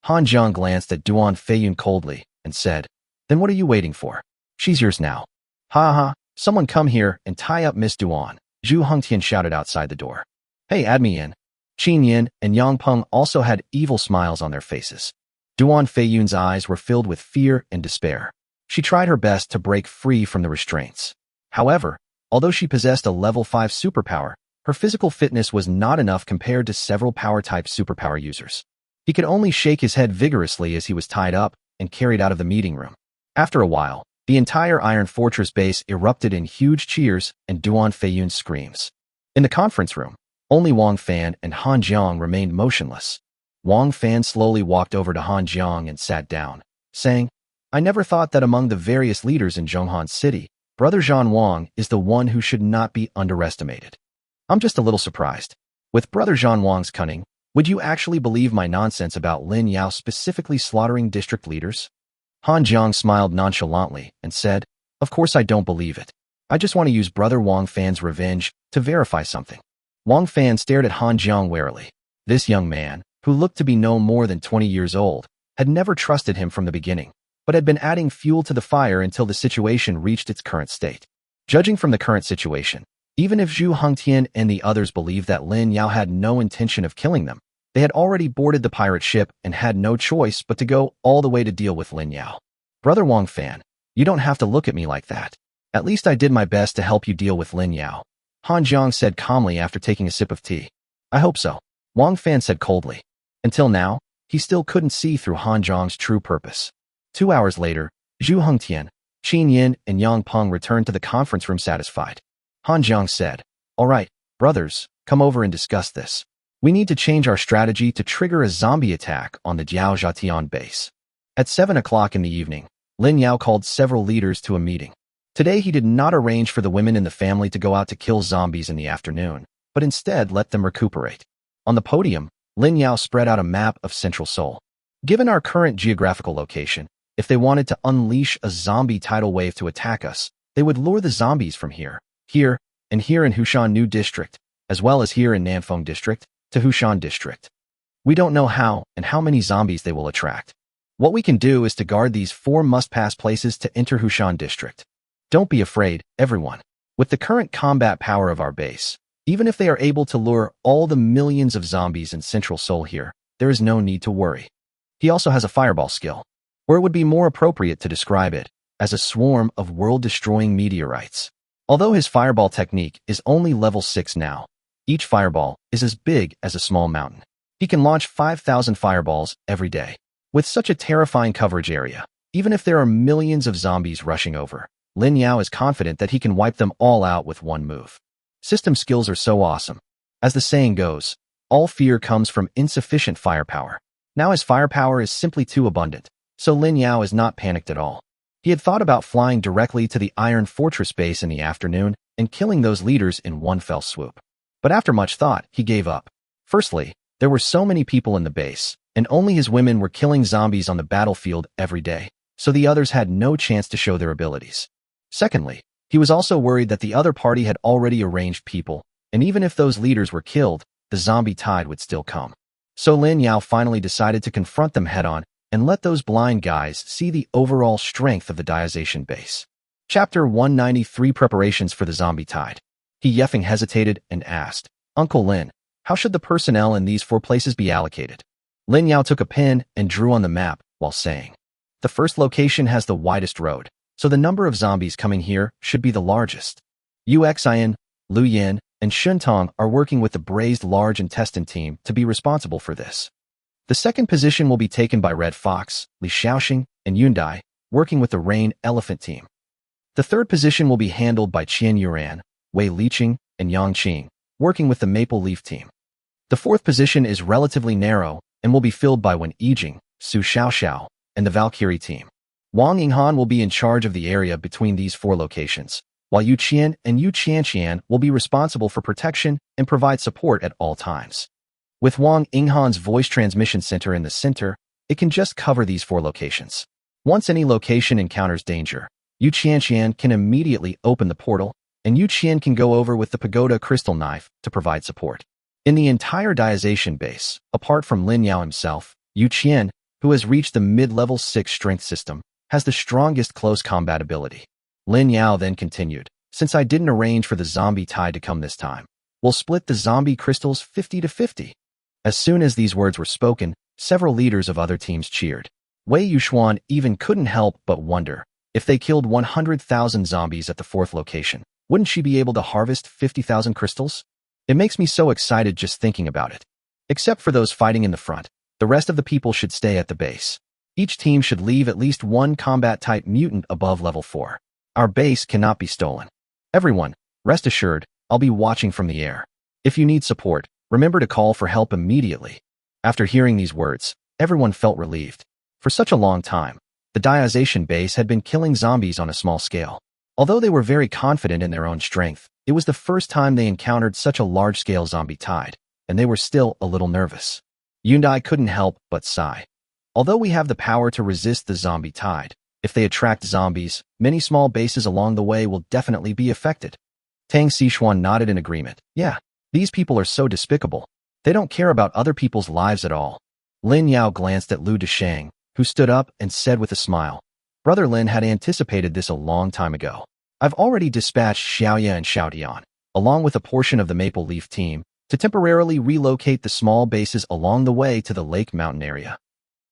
Han Jiang glanced at Duan Feiyun coldly and said, "Then what are you waiting for? She's yours now." "Ha ha, someone come here and tie up Miss Duan," Zhu Hengtian shouted outside the door. "Hey, add me in." Qin Yin and Yang Peng also had evil smiles on their faces. Duan Feiyun's eyes were filled with fear and despair. She tried her best to break free from the restraints. However, although she possessed a level 5 superpower, her physical fitness was not enough compared to several power-type superpower users. He could only shake his head vigorously as he was tied up and carried out of the meeting room. After a while, the entire Iron Fortress base erupted in huge cheers and Duan Feiyun's screams. In the conference room, only Wang Fan and Han Jiang remained motionless. Wang Fan slowly walked over to Han Jiang and sat down, saying, "I never thought that among the various leaders in Zhonghan City, Brother Zhan Wang is the one who should not be underestimated. I'm just a little surprised. With Brother Zhan Wang's cunning, would you actually believe my nonsense about Lin Yao specifically slaughtering district leaders?" Han Jiang smiled nonchalantly and said, "Of course I don't believe it. I just want to use Brother Wang Fan's revenge to verify something." Wang Fan stared at Han Jiang warily. This young man, who looked to be no more than 20 years old, had never trusted him from the beginning, but had been adding fuel to the fire until the situation reached its current state. Judging from the current situation, even if Zhu Hengtian and the others believed that Lin Yao had no intention of killing them, they had already boarded the pirate ship and had no choice but to go all the way to deal with Lin Yao. "Brother Wang Fan, you don't have to look at me like that. At least I did my best to help you deal with Lin Yao," Han Jiang said calmly after taking a sip of tea. "I hope so," Wang Fan said coldly. Until now, he still couldn't see through Han Jiang's true purpose. 2 hours later, Zhu Hengtian, Qin Yin, and Yang Peng returned to the conference room satisfied. Han Jiang said, "All right, brothers, come over and discuss this. We need to change our strategy to trigger a zombie attack on the Jiao Zhatian base." At 7 o'clock in the evening, Lin Yao called several leaders to a meeting. Today he did not arrange for the women in the family to go out to kill zombies in the afternoon, but instead let them recuperate. On the podium, Lin Yao spread out a map of Central Seoul. Given our current geographical location, if they wanted to unleash a zombie tidal wave to attack us, they would lure the zombies from here, and here in Hushan New District, as well as here in Nanfeng District, to Hushan District. We don't know how and how many zombies they will attract. What we can do is to guard these 4 must-pass places to enter Hushan District. Don't be afraid, everyone. With the current combat power of our base, even if they are able to lure all the millions of zombies in Central Seoul here, there is no need to worry. He also has a fireball skill, or it would be more appropriate to describe it as a swarm of world-destroying meteorites. Although his fireball technique is only level 6 now, each fireball is as big as a small mountain. He can launch 5,000 fireballs every day. With such a terrifying coverage area, even if there are millions of zombies rushing over, Lin Yao is confident that he can wipe them all out with one move. System skills are so awesome. As the saying goes, all fear comes from insufficient firepower. Now his firepower is simply too abundant, so Lin Yao is not panicked at all. He had thought about flying directly to the Iron Fortress base in the afternoon and killing those leaders in one fell swoop. But after much thought, he gave up. Firstly, there were so many people in the base, and only his women were killing zombies on the battlefield every day, so the others had no chance to show their abilities. Secondly, he was also worried that the other party had already arranged people, and even if those leaders were killed, the zombie tide would still come. So Lin Yao finally decided to confront them head-on and let those blind guys see the overall strength of the Diazation base. Chapter 193 Preparations for the Zombie Tide. He yeffing hesitated and asked, "Uncle Lin, how should the personnel in these 4 places be allocated?" Lin Yao took a pen and drew on the map while saying, "The first location has the widest road, so the number of zombies coming here should be the largest. Uxian, Lu Yin, and Shuntong are working with the Braised Large Intestine team to be responsible for this." The second position will be taken by Red Fox, Li Xiaoxing, and Yundai, working with the Rain Elephant team. The third position will be handled by Qian Yuran, Wei Liqing, and Yang Qing, working with the Maple Leaf team. The fourth position is relatively narrow and will be filled by Wen Yijing, Su Xiaoxiao, and the Valkyrie team. Wang Yinghan will be in charge of the area between these four locations, while Yu Qian and Yu Qianqian will be responsible for protection and provide support at all times. With Wang Yinghan's voice transmission center in the center, it can just cover these four locations. Once any location encounters danger, Yu Qianqian can immediately open the portal, and Yu Qian can go over with the pagoda crystal knife to provide support. In the entire Diazation base, apart from Lin Yao himself, Yu Qian, who has reached the mid-level 6 strength system, has the strongest close combat ability. Lin Yao then continued, since I didn't arrange for the zombie tide to come this time, we'll split the zombie crystals 50-50. As soon as these words were spoken, several leaders of other teams cheered. Wei Yuxuan even couldn't help but wonder, if they killed 100,000 zombies at the fourth location, wouldn't she be able to harvest 50,000 crystals? It makes me so excited just thinking about it. Except for those fighting in the front, the rest of the people should stay at the base. Each team should leave at least one combat-type mutant above level 4. Our base cannot be stolen. Everyone, rest assured, I'll be watching from the air. If you need support, remember to call for help immediately. After hearing these words, everyone felt relieved. For such a long time, the Diazation base had been killing zombies on a small scale. Although they were very confident in their own strength, it was the first time they encountered such a large-scale zombie tide, and they were still a little nervous. Yundai couldn't help but sigh. Although we have the power to resist the zombie tide, if they attract zombies, many small bases along the way will definitely be affected. Tang Xishuan nodded in agreement. Yeah, these people are so despicable. They don't care about other people's lives at all. Lin Yao glanced at Lu Deshang, who stood up and said with a smile, Brother Lin had anticipated this a long time ago. I've already dispatched Xiaoya and Xiaotian, along with a portion of the Maple Leaf team, to temporarily relocate the small bases along the way to the Lake Mountain area.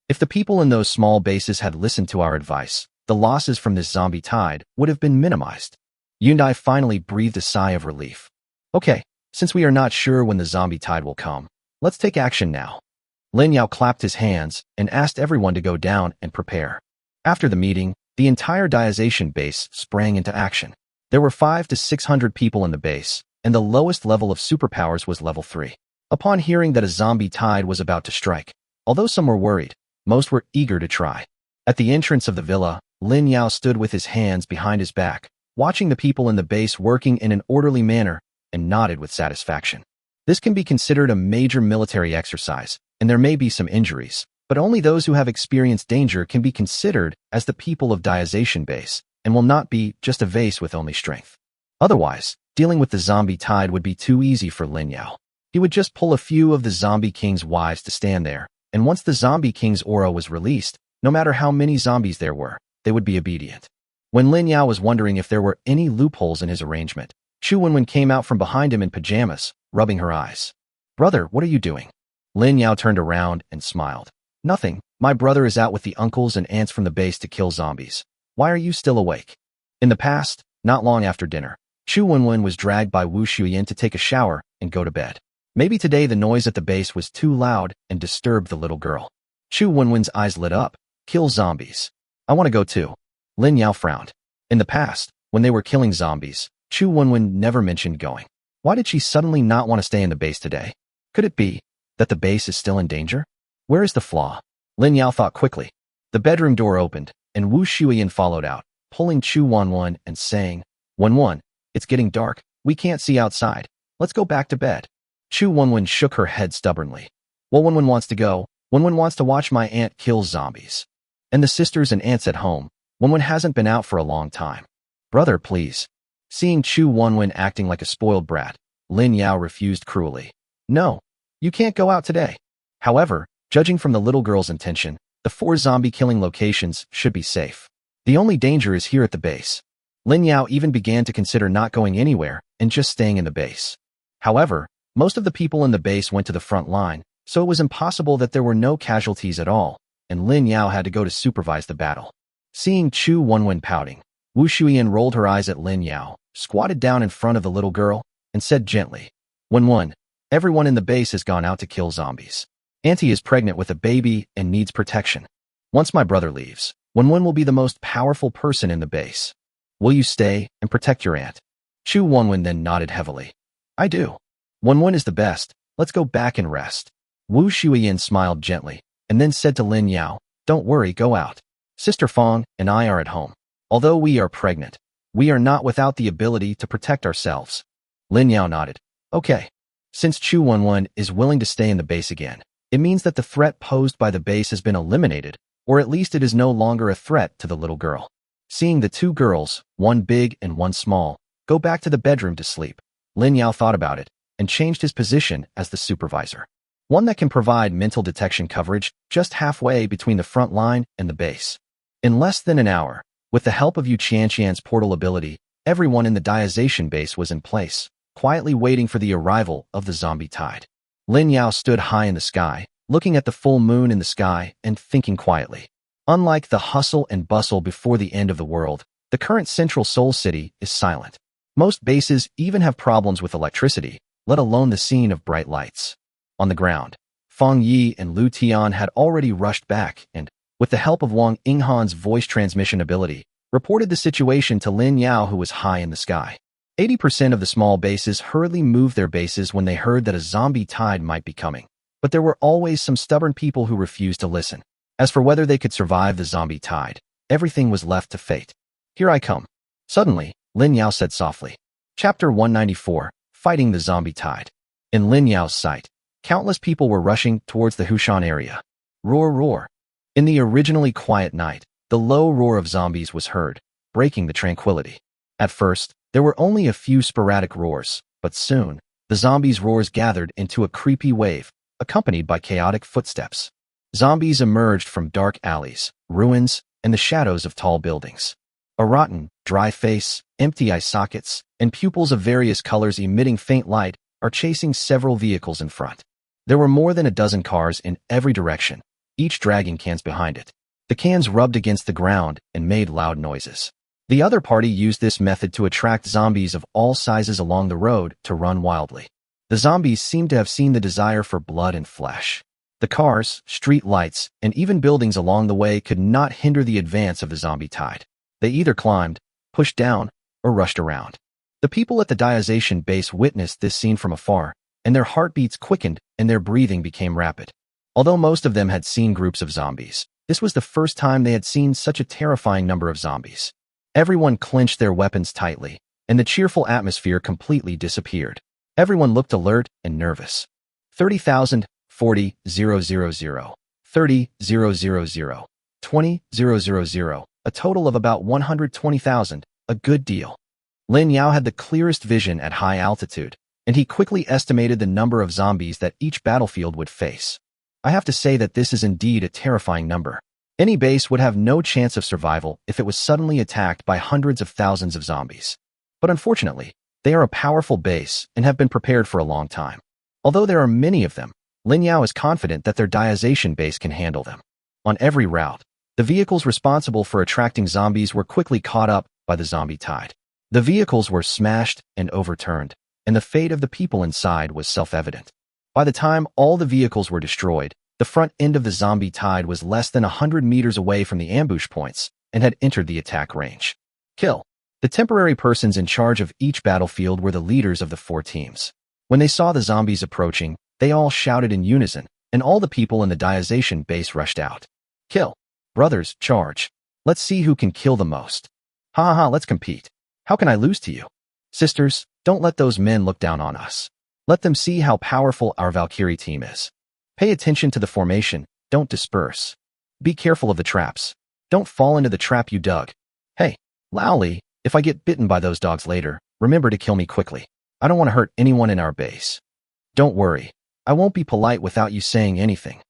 If the people in those small bases had listened to our advice, the losses from this zombie tide would have been minimized. Yundai finally breathed a sigh of relief. Okay, since we are not sure when the zombie tide will come, let's take action now. Lin Yao clapped his hands and asked everyone to go down and prepare. After the meeting, the entire Diazation base sprang into action. There were 500 to 600 people in the base, and the lowest level of superpowers was level 3. Upon hearing that a zombie tide was about to strike, although some were worried, most were eager to try. At the entrance of the villa, Lin Yao stood with his hands behind his back, watching the people in the base working in an orderly manner, and nodded with satisfaction. This can be considered a major military exercise, and there may be some injuries, but only those who have experienced danger can be considered as the people of Diazation base, and will not be just a vase with only strength. Otherwise, dealing with the zombie tide would be too easy for Lin Yao. He would just pull a few of the zombie king's wives to stand there, and once the zombie king's aura was released, no matter how many zombies there were, they would be obedient. When Lin Yao was wondering if there were any loopholes in his arrangement, Chu Wenwen came out from behind him in pajamas, rubbing her eyes. Brother, what are you doing? Lin Yao turned around and smiled. Nothing. My brother is out with the uncles and aunts from the base to kill zombies. Why are you still awake? In the past, not long after dinner, Chu Wenwen was dragged by Wu Shuyin to take a shower and go to bed. Maybe today the noise at the base was too loud and disturbed the little girl. Chu Wenwen's eyes lit up. Kill zombies. I want to go too. Lin Yao frowned. In the past, when they were killing zombies, Chu Wenwen never mentioned going. Why did she suddenly not want to stay in the base today? Could it be that the base is still in danger? Where is the flaw? Lin Yao thought quickly. The bedroom door opened, and Wu Shuyin followed out, pulling Chu Wenwen and saying, Wenwen, it's getting dark. We can't see outside. Let's go back to bed. Chu Wenwen shook her head stubbornly. Well, Wenwen wants to go. Wenwen wants to watch my aunt kill zombies. And the sisters and aunts at home. Wenwen hasn't been out for a long time. Brother, please. Seeing Chu Wenwen acting like a spoiled brat, Lin Yao refused cruelly. No, you can't go out today. However, judging from the little girl's intention, the 4 zombie-killing locations should be safe. The only danger is here at the base. Lin Yao even began to consider not going anywhere and just staying in the base. However, most of the people in the base went to the front line, so it was impossible that there were no casualties at all, and Lin Yao had to go to supervise the battle. Seeing Chu Wenwen pouting, Wu Shuyin rolled her eyes at Lin Yao, squatted down in front of the little girl, and said gently, Wenwen, everyone in the base has gone out to kill zombies. Auntie is pregnant with a baby and needs protection. Once my brother leaves, Wenwen will be the most powerful person in the base. Will you stay and protect your aunt? Chu Wenwen then nodded heavily. I do. Wenwen is the best. Let's go back and rest. Wu Shuiyin smiled gently, and then said to Lin Yao, don't worry, go out. Sister Fong and I are at home. Although we are pregnant, we are not without the ability to protect ourselves. Lin Yao nodded. Okay. Since Chu Wenwen is willing to stay in the base again, it means that the threat posed by the base has been eliminated, or at least it is no longer a threat to the little girl. Seeing the two girls, one big and one small, go back to the bedroom to sleep, Lin Yao thought about it and changed his position as the supervisor. One that can provide mental detection coverage just halfway between the front line and the base. In less than an hour, with the help of Yu Qianqian's portal ability, everyone in the Diazation base was in place, quietly waiting for the arrival of the zombie tide. Lin Yao stood high in the sky, looking at the full moon in the sky and thinking quietly. Unlike the hustle and bustle before the end of the world, the current central Seoul city is silent. Most bases even have problems with electricity, let alone the scene of bright lights. On the ground, Fang Yi and Lu Tian had already rushed back and, with the help of Wang Yinghan's voice transmission ability, reported the situation to Lin Yao, who was high in the sky. 80% of the small bases hurriedly moved their bases when they heard that a zombie tide might be coming. But there were always some stubborn people who refused to listen. As for whether they could survive the zombie tide, everything was left to fate. Here I come. Suddenly, Lin Yao said softly. Chapter 194, Fighting the Zombie Tide. In Lin Yao's sight, countless people were rushing towards the Hushan area. Roar, roar. In the originally quiet night, the low roar of zombies was heard, breaking the tranquility. At first, there were only a few sporadic roars, but soon, the zombies' roars gathered into a creepy wave, accompanied by chaotic footsteps. Zombies emerged from dark alleys, ruins, and the shadows of tall buildings. A rotten, dry face, empty eye sockets, and pupils of various colors emitting faint light are chasing several vehicles in front. There were more than a dozen cars in every direction, each dragging cans behind it. The cans rubbed against the ground and made loud noises. The other party used this method to attract zombies of all sizes along the road to run wildly. The zombies seemed to have seen the desire for blood and flesh. The cars, street lights, and even buildings along the way could not hinder the advance of the zombie tide. They either climbed, pushed down, or rushed around. The people at the Diazation base witnessed this scene from afar, and their heartbeats quickened and their breathing became rapid. Although most of them had seen groups of zombies, this was the first time they had seen such a terrifying number of zombies. Everyone clenched their weapons tightly, and the cheerful atmosphere completely disappeared. Everyone looked alert and nervous. 30,000, 40, 000, 30, 000, 20, 000, a total of about 120,000, a good deal. Lin Yao had the clearest vision at high altitude, and he quickly estimated the number of zombies that each battlefield would face. I have to say that this is indeed a terrifying number. Any base would have no chance of survival if it was suddenly attacked by hundreds of thousands of zombies. But unfortunately, they are a powerful base and have been prepared for a long time. Although there are many of them, Lin Yao is confident that their Diazation base can handle them. On every route, the vehicles responsible for attracting zombies were quickly caught up by the zombie tide. The vehicles were smashed and overturned, and the fate of the people inside was self-evident. By the time all the vehicles were destroyed, the front end of the zombie tide was less than 100 meters away from the ambush points and had entered the attack range. Kill. The temporary persons in charge of each battlefield were the leaders of the four teams. When they saw the zombies approaching, they all shouted in unison, and all the people in the Diazation base rushed out. Kill. Brothers, charge. Let's see who can kill the most. Ha ha ha, let's compete. How can I lose to you? Sisters, don't let those men look down on us. Let them see how powerful our Valkyrie team is. Pay attention to the formation, don't disperse. Be careful of the traps. Don't fall into the trap you dug. Hey, Laoli, if I get bitten by those dogs later, remember to kill me quickly. I don't want to hurt anyone in our base. Don't worry, I won't be polite without you saying anything.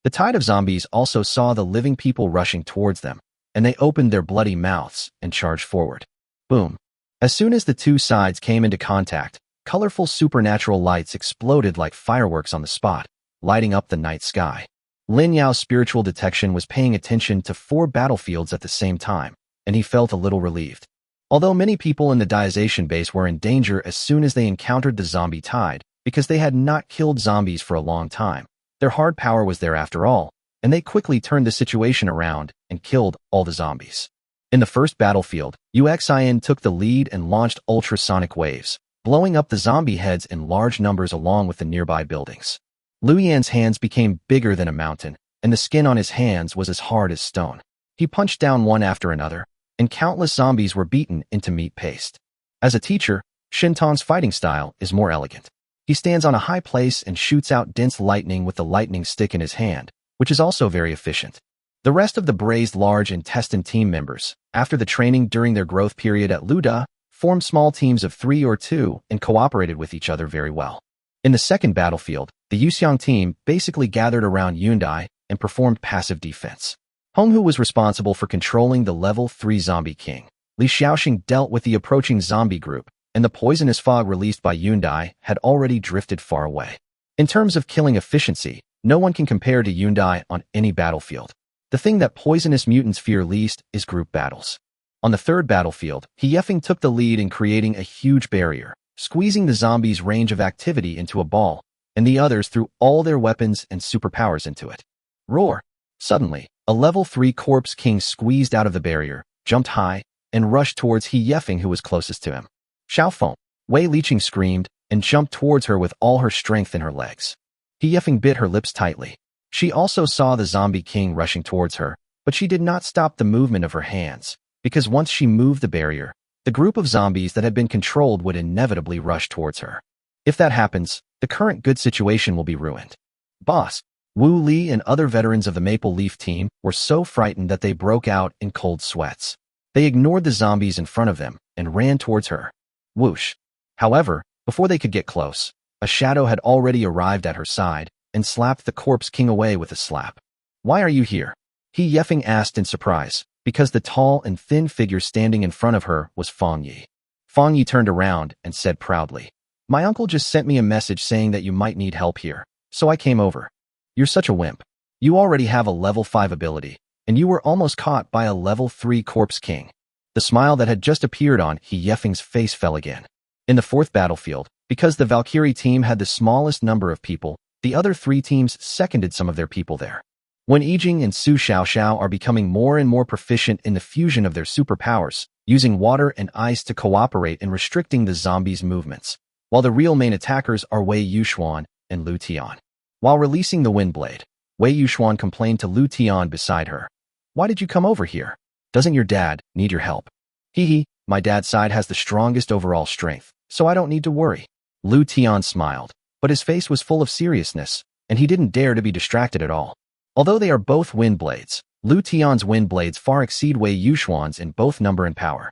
The tide of zombies also saw the living people rushing towards them, and they opened their bloody mouths and charged forward. Boom. As soon as the two sides came into contact, colorful supernatural lights exploded like fireworks on the spot, lighting up the night sky. Lin Yao's spiritual detection was paying attention to 4 battlefields at the same time, and he felt a little relieved. Although many people in the Diazation base were in danger as soon as they encountered the zombie tide, because they had not killed zombies for a long time, Their hard power was there after all, and they quickly turned the situation around and killed all the zombies. In the first battlefield, UXIN took the lead and launched ultrasonic waves, blowing up the zombie heads in large numbers along with the nearby buildings. Liu Yan's hands became bigger than a mountain, and the skin on his hands was as hard as stone. He punched down one after another, and countless zombies were beaten into meat paste. As a teacher, Shintong's fighting style is more elegant. He stands on a high place and shoots out dense lightning with the lightning stick in his hand, which is also very efficient. The rest of the braised large intestine team members, after the training during their growth period at Luda, formed small teams of 3 or 2 and cooperated with each other very well. In the second battlefield, the Yuxiang team basically gathered around Yundai and performed passive defense. Honghu was responsible for controlling the level 3 zombie king. Li Xiaoxing dealt with the approaching zombie group, and the poisonous fog released by Yundai had already drifted far away. In terms of killing efficiency, no one can compare to Yundai on any battlefield. The thing that poisonous mutants fear least is group battles. On the third battlefield, He Yefeng took the lead in creating a huge barrier, squeezing the zombies' range of activity into a ball, and the others threw all their weapons and superpowers into it. Roar! Suddenly, a level 3 corpse king squeezed out of the barrier, jumped high, and rushed towards He Yefeng, who was closest to him. Xiaofeng, Wei Liqing screamed and jumped towards her with all her strength in her legs. He Yefeng bit her lips tightly. She also saw the zombie king rushing towards her, but she did not stop the movement of her hands, because once she moved the barrier, the group of zombies that had been controlled would inevitably rush towards her. If that happens, the current good situation will be ruined. Boss, Wu Li and other veterans of the Maple Leaf team were so frightened that they broke out in cold sweats. They ignored the zombies in front of them and ran towards her. Whoosh! However, before they could get close, a shadow had already arrived at her side and slapped the corpse king away with a slap. Why are you here? He Yefeng asked in surprise, because the tall and thin figure standing in front of her was Fang Yi. Fang Yi turned around and said proudly, "My uncle just sent me a message saying that you might need help here, so I came over." You're such a wimp. You already have a level 5 ability, and you were almost caught by a level 3 corpse king. The smile that had just appeared on He Yefeng's face fell again. In the fourth battlefield, because the Valkyrie team had the smallest number of people, the other 3 teams seconded some of their people there. When Yijing and Su Xiaoxiao are becoming more and more proficient in the fusion of their superpowers, using water and ice to cooperate in restricting the zombies' movements, while the real main attackers are Wei Yuxuan and Lu Tian. While releasing the wind blade, Wei Yuxuan complained to Lu Tian beside her. "Why did you come over here? Doesn't your dad need your help?" "Hee, my dad's side has the strongest overall strength, so I don't need to worry." Lu Tian smiled, but his face was full of seriousness, and he didn't dare to be distracted at all. Although they are both wind blades, Lu Tian's wind blades far exceed Wei Yuxuan's in both number and power.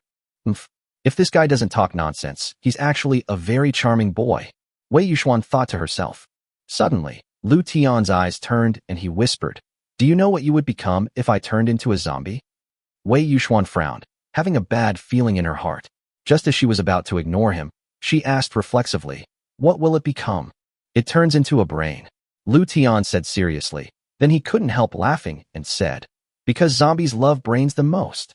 If this guy doesn't talk nonsense, he's actually a very charming boy, Wei Yuxuan thought to herself. Suddenly, Lu Tian's eyes turned and he whispered, "Do you know what you would become if I turned into a zombie?" Wei Yuxuan frowned, having a bad feeling in her heart. Just as she was about to ignore him, she asked reflexively, "What will it become?" "It turns into a brain," Lu Tian said seriously. Then he couldn't help laughing and said, "Because zombies love brains the most."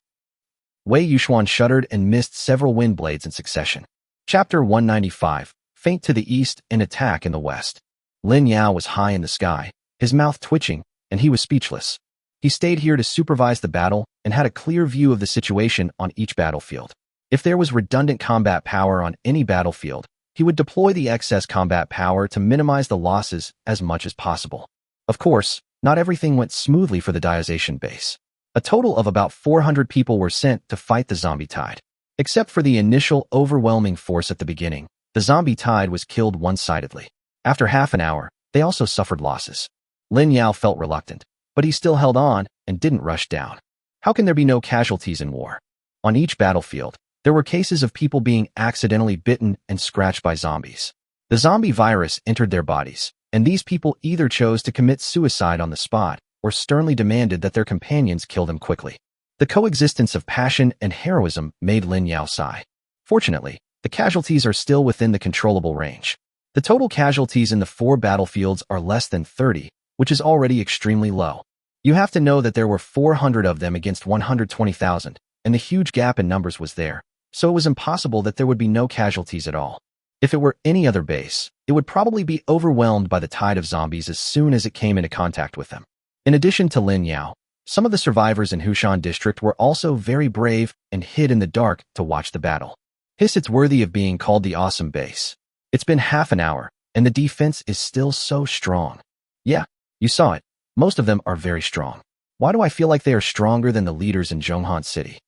Wei Yuxuan shuddered and missed several wind blades in succession. Chapter 195, Faint to the east and attack in the west. Lin Yao was high in the sky, his mouth twitching, and he was speechless. He stayed here to supervise the battle and had a clear view of the situation on each battlefield. If there was redundant combat power on any battlefield, he would deploy the excess combat power to minimize the losses as much as possible. Of course, not everything went smoothly for the Diazation base. A total of about 400 people were sent to fight the zombie tide. Except for the initial overwhelming force at the beginning, the zombie tide was killed one-sidedly. After half an hour, they also suffered losses. Lin Yao felt reluctant, but he still held on and didn't rush down. How can there be no casualties in war? On each battlefield, there were cases of people being accidentally bitten and scratched by zombies. The zombie virus entered their bodies, and these people either chose to commit suicide on the spot or sternly demanded that their companions kill them quickly. The coexistence of passion and heroism made Lin Yao sigh. Fortunately, the casualties are still within the controllable range. The total casualties in the 4 battlefields are less than 30, which is already extremely low. You have to know that there were 400 of them against 120,000, and the huge gap in numbers was there, so it was impossible that there would be no casualties at all. If it were any other base, it would probably be overwhelmed by the tide of zombies as soon as it came into contact with them. In addition to Lin Yao, some of the survivors in Hushan District were also very brave and hid in the dark to watch the battle. It's worthy of being called the awesome base. It's been half an hour, and the defense is still so strong. Yeah, you saw it. Most of them are very strong. Why do I feel like they are stronger than the leaders in Zhonghan City?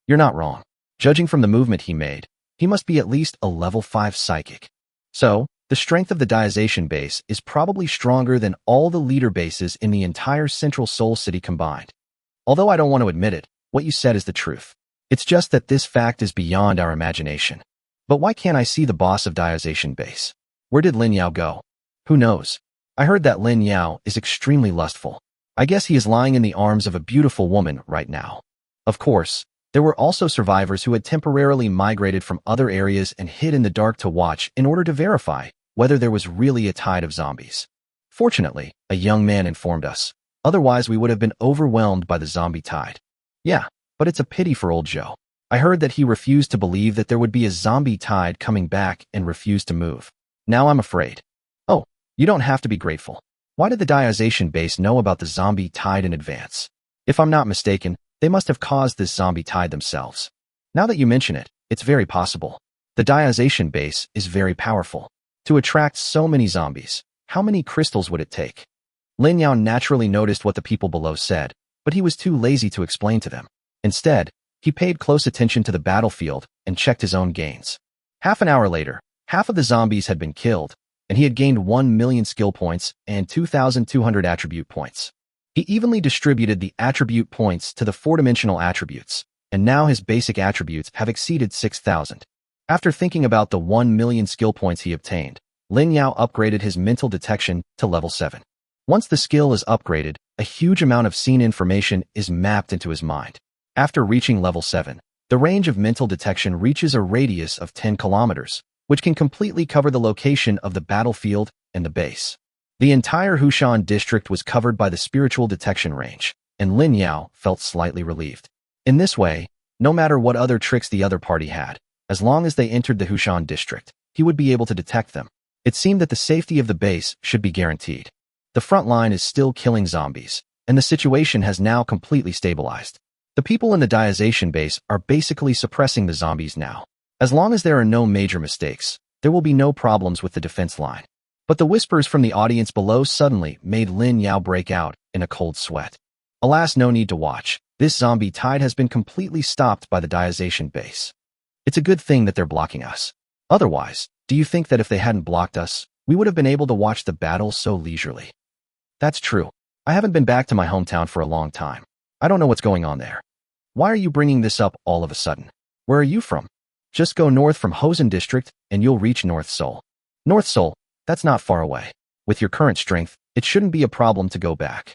You're not wrong. Judging from the movement he made, he must be at least a level 5 psychic. So, the strength of the Diazation base is probably stronger than all the leader bases in the entire Central Seoul City combined. Although I don't want to admit it, what you said is the truth. It's just that this fact is beyond our imagination. But why can't I see the boss of Diazation base? Where did Lin Yao go? Who knows? I heard that Lin Yao is extremely lustful. I guess he is lying in the arms of a beautiful woman right now. Of course, there were also survivors who had temporarily migrated from other areas and hid in the dark to watch in order to verify whether there was really a tide of zombies. Fortunately, a young man informed us. Otherwise, we would have been overwhelmed by the zombie tide. Yeah, but it's a pity for old Joe. I heard that he refused to believe that there would be a zombie tide coming back and refused to move. Now I'm afraid. Oh, you don't have to be grateful. Why did the Diazation base know about the zombie tide in advance? If I'm not mistaken, they must have caused this zombie tide themselves. Now that you mention it, it's very possible. The Diazation base is very powerful. To attract so many zombies, how many crystals would it take? Lin Yao naturally noticed what the people below said, but he was too lazy to explain to them. Instead, he paid close attention to the battlefield and checked his own gains. Half an hour later, half of the zombies had been killed, and he had gained 1 million skill points and 2,200 attribute points. He evenly distributed the attribute points to the 4-dimensional attributes, and now his basic attributes have exceeded 6,000. After thinking about the 1 million skill points he obtained, Lin Yao upgraded his mental detection to level 7. Once the skill is upgraded, a huge amount of scene information is mapped into his mind. After reaching level 7, the range of mental detection reaches a radius of 10 kilometers, which can completely cover the location of the battlefield and the base. The entire Hushan district was covered by the spiritual detection range, and Lin Yao felt slightly relieved. In this way, no matter what other tricks the other party had, as long as they entered the Hushan district, he would be able to detect them. It seemed that the safety of the base should be guaranteed. The front line is still killing zombies, and the situation has now completely stabilized. The people in the Diazation base are basically suppressing the zombies now. As long as there are no major mistakes, there will be no problems with the defense line. But the whispers from the audience below suddenly made Lin Yao break out in a cold sweat. Alas, no need to watch. This zombie tide has been completely stopped by the Diazation base. It's a good thing that they're blocking us. Otherwise, do you think that if they hadn't blocked us, we would have been able to watch the battle so leisurely? That's true. I haven't been back to my hometown for a long time. I don't know what's going on there. Why are you bringing this up all of a sudden? Where are you from? Just go north from Hosen District and you'll reach North Seoul. North Seoul, that's not far away. With your current strength, it shouldn't be a problem to go back.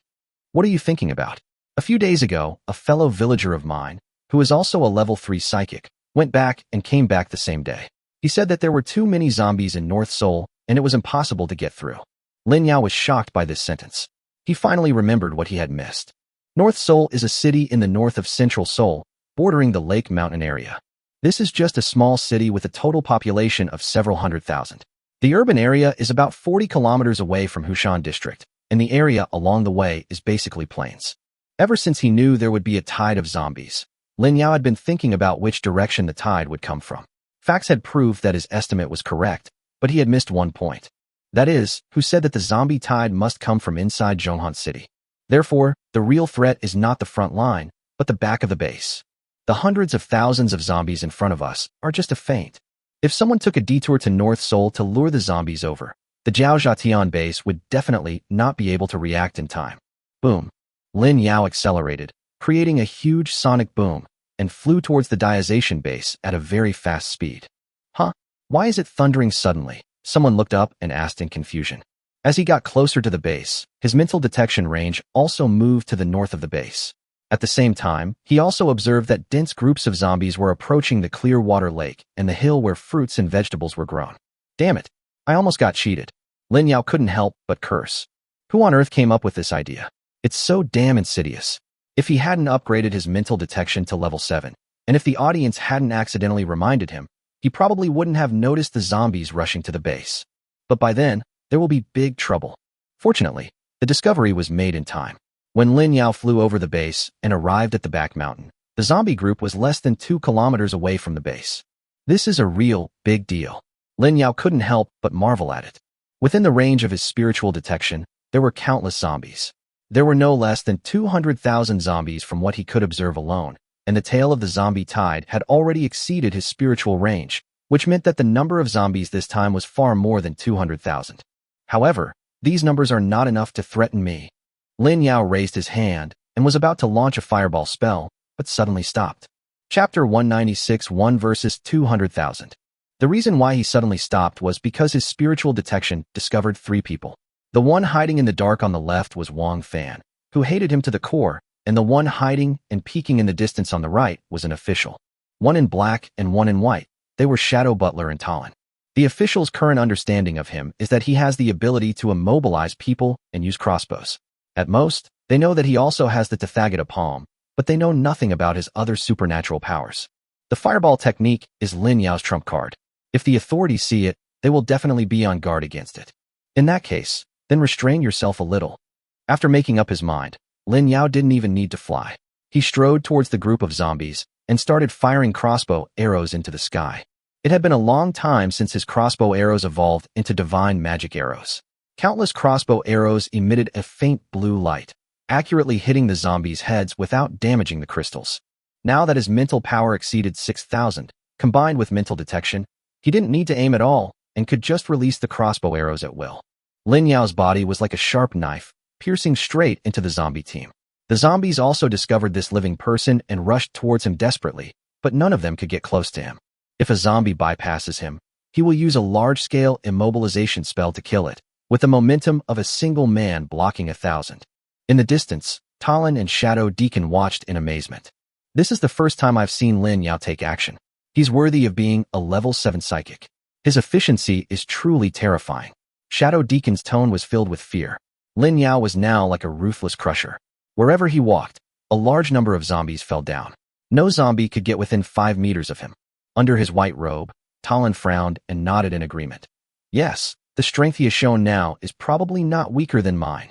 What are you thinking about? A few days ago, a fellow villager of mine, who is also a level 3 psychic, went back and came back the same day. He said that there were too many zombies in North Seoul and it was impossible to get through. Lin Yao was shocked by this sentence. He finally remembered what he had missed. North Seoul is a city in the north of Central Seoul, bordering the Lake Mountain area. This is just a small city with a total population of several 100,000. The urban area is about 40 kilometers away from Hushan District, and the area along the way is basically plains. Ever since he knew there would be a tide of zombies, Lin Yao had been thinking about which direction the tide would come from. Facts had proved that his estimate was correct, but he had missed one point. That is, who said that the zombie tide must come from inside Zhonghan City. Therefore, the real threat is not the front line, but the back of the base. The hundreds of thousands of zombies in front of us are just a feint. If someone took a detour to North Seoul to lure the zombies over, the Jiaozhatian base would definitely not be able to react in time. Boom. Lin Yao accelerated, creating a huge sonic boom, and flew towards the Diazation base at a very fast speed. Huh? Why is it thundering suddenly? Someone looked up and asked in confusion. As he got closer to the base, his mental detection range also moved to the north of the base. At the same time, he also observed that dense groups of zombies were approaching the Clearwater Lake and the hill where fruits and vegetables were grown. Damn it, I almost got cheated. Lin Yao couldn't help but curse. Who on earth came up with this idea? It's so damn insidious. If he hadn't upgraded his mental detection to level 7, and if the audience hadn't accidentally reminded him, he he probably wouldn't have noticed the zombies rushing to the base. But by then, there will be big trouble. Fortunately, the discovery was made in time. When Lin Yao flew over the base and arrived at the back mountain, the zombie group was less than 2 kilometers away from the base. This is a real big deal. Lin Yao couldn't help but marvel at it. Within the range of his spiritual detection, there were countless zombies. There were no less than 200,000 zombies from what he could observe alone, and the tail of the zombie tide had already exceeded his spiritual range, which meant that the number of zombies this time was far more than 200,000. However, these numbers are not enough to threaten me. Lin Yao raised his hand and was about to launch a fireball spell, but suddenly stopped. Chapter 196 1 versus 200,000. The reason why he suddenly stopped was because his spiritual detection discovered 3 people. The one hiding in the dark on the left was Wang Fan, who hated him to the core, and the one hiding and peeking in the distance on the right was an official. One in black and one in white. They were Shadow Butler and Talon. The official's current understanding of him is that he has the ability to immobilize people and use crossbows. At most, they know that he also has the Tathagata palm, but they know nothing about his other supernatural powers. The fireball technique is Lin Yao's trump card. If the authorities see it, they will definitely be on guard against it. In that case, then restrain yourself a little. After making up his mind, Lin Yao didn't even need to fly. He strode towards the group of zombies and started firing crossbow arrows into the sky. It had been a long time since his crossbow arrows evolved into divine magic arrows. Countless crossbow arrows emitted a faint blue light, accurately hitting the zombies' heads without damaging the crystals. Now that his mental power exceeded 6,000, combined with mental detection, he didn't need to aim at all and could just release the crossbow arrows at will. Lin Yao's body was like a sharp knife, piercing straight into the zombie team. The zombies also discovered this living person and rushed towards him desperately, but none of them could get close to him. If a zombie bypasses him, he will use a large-scale immobilization spell to kill it, with the momentum of a single man blocking 1,000. In the distance, Talon and Shadow Deacon watched in amazement. This is the first time I've seen Lin Yao take action. He's worthy of being a level 7 psychic. His efficiency is truly terrifying. Shadow Deacon's tone was filled with fear. Lin Yao was now like a ruthless crusher. Wherever he walked, a large number of zombies fell down. No zombie could get within 5 meters of him. Under his white robe, Talon frowned and nodded in agreement. Yes, the strength he has shown now is probably not weaker than mine.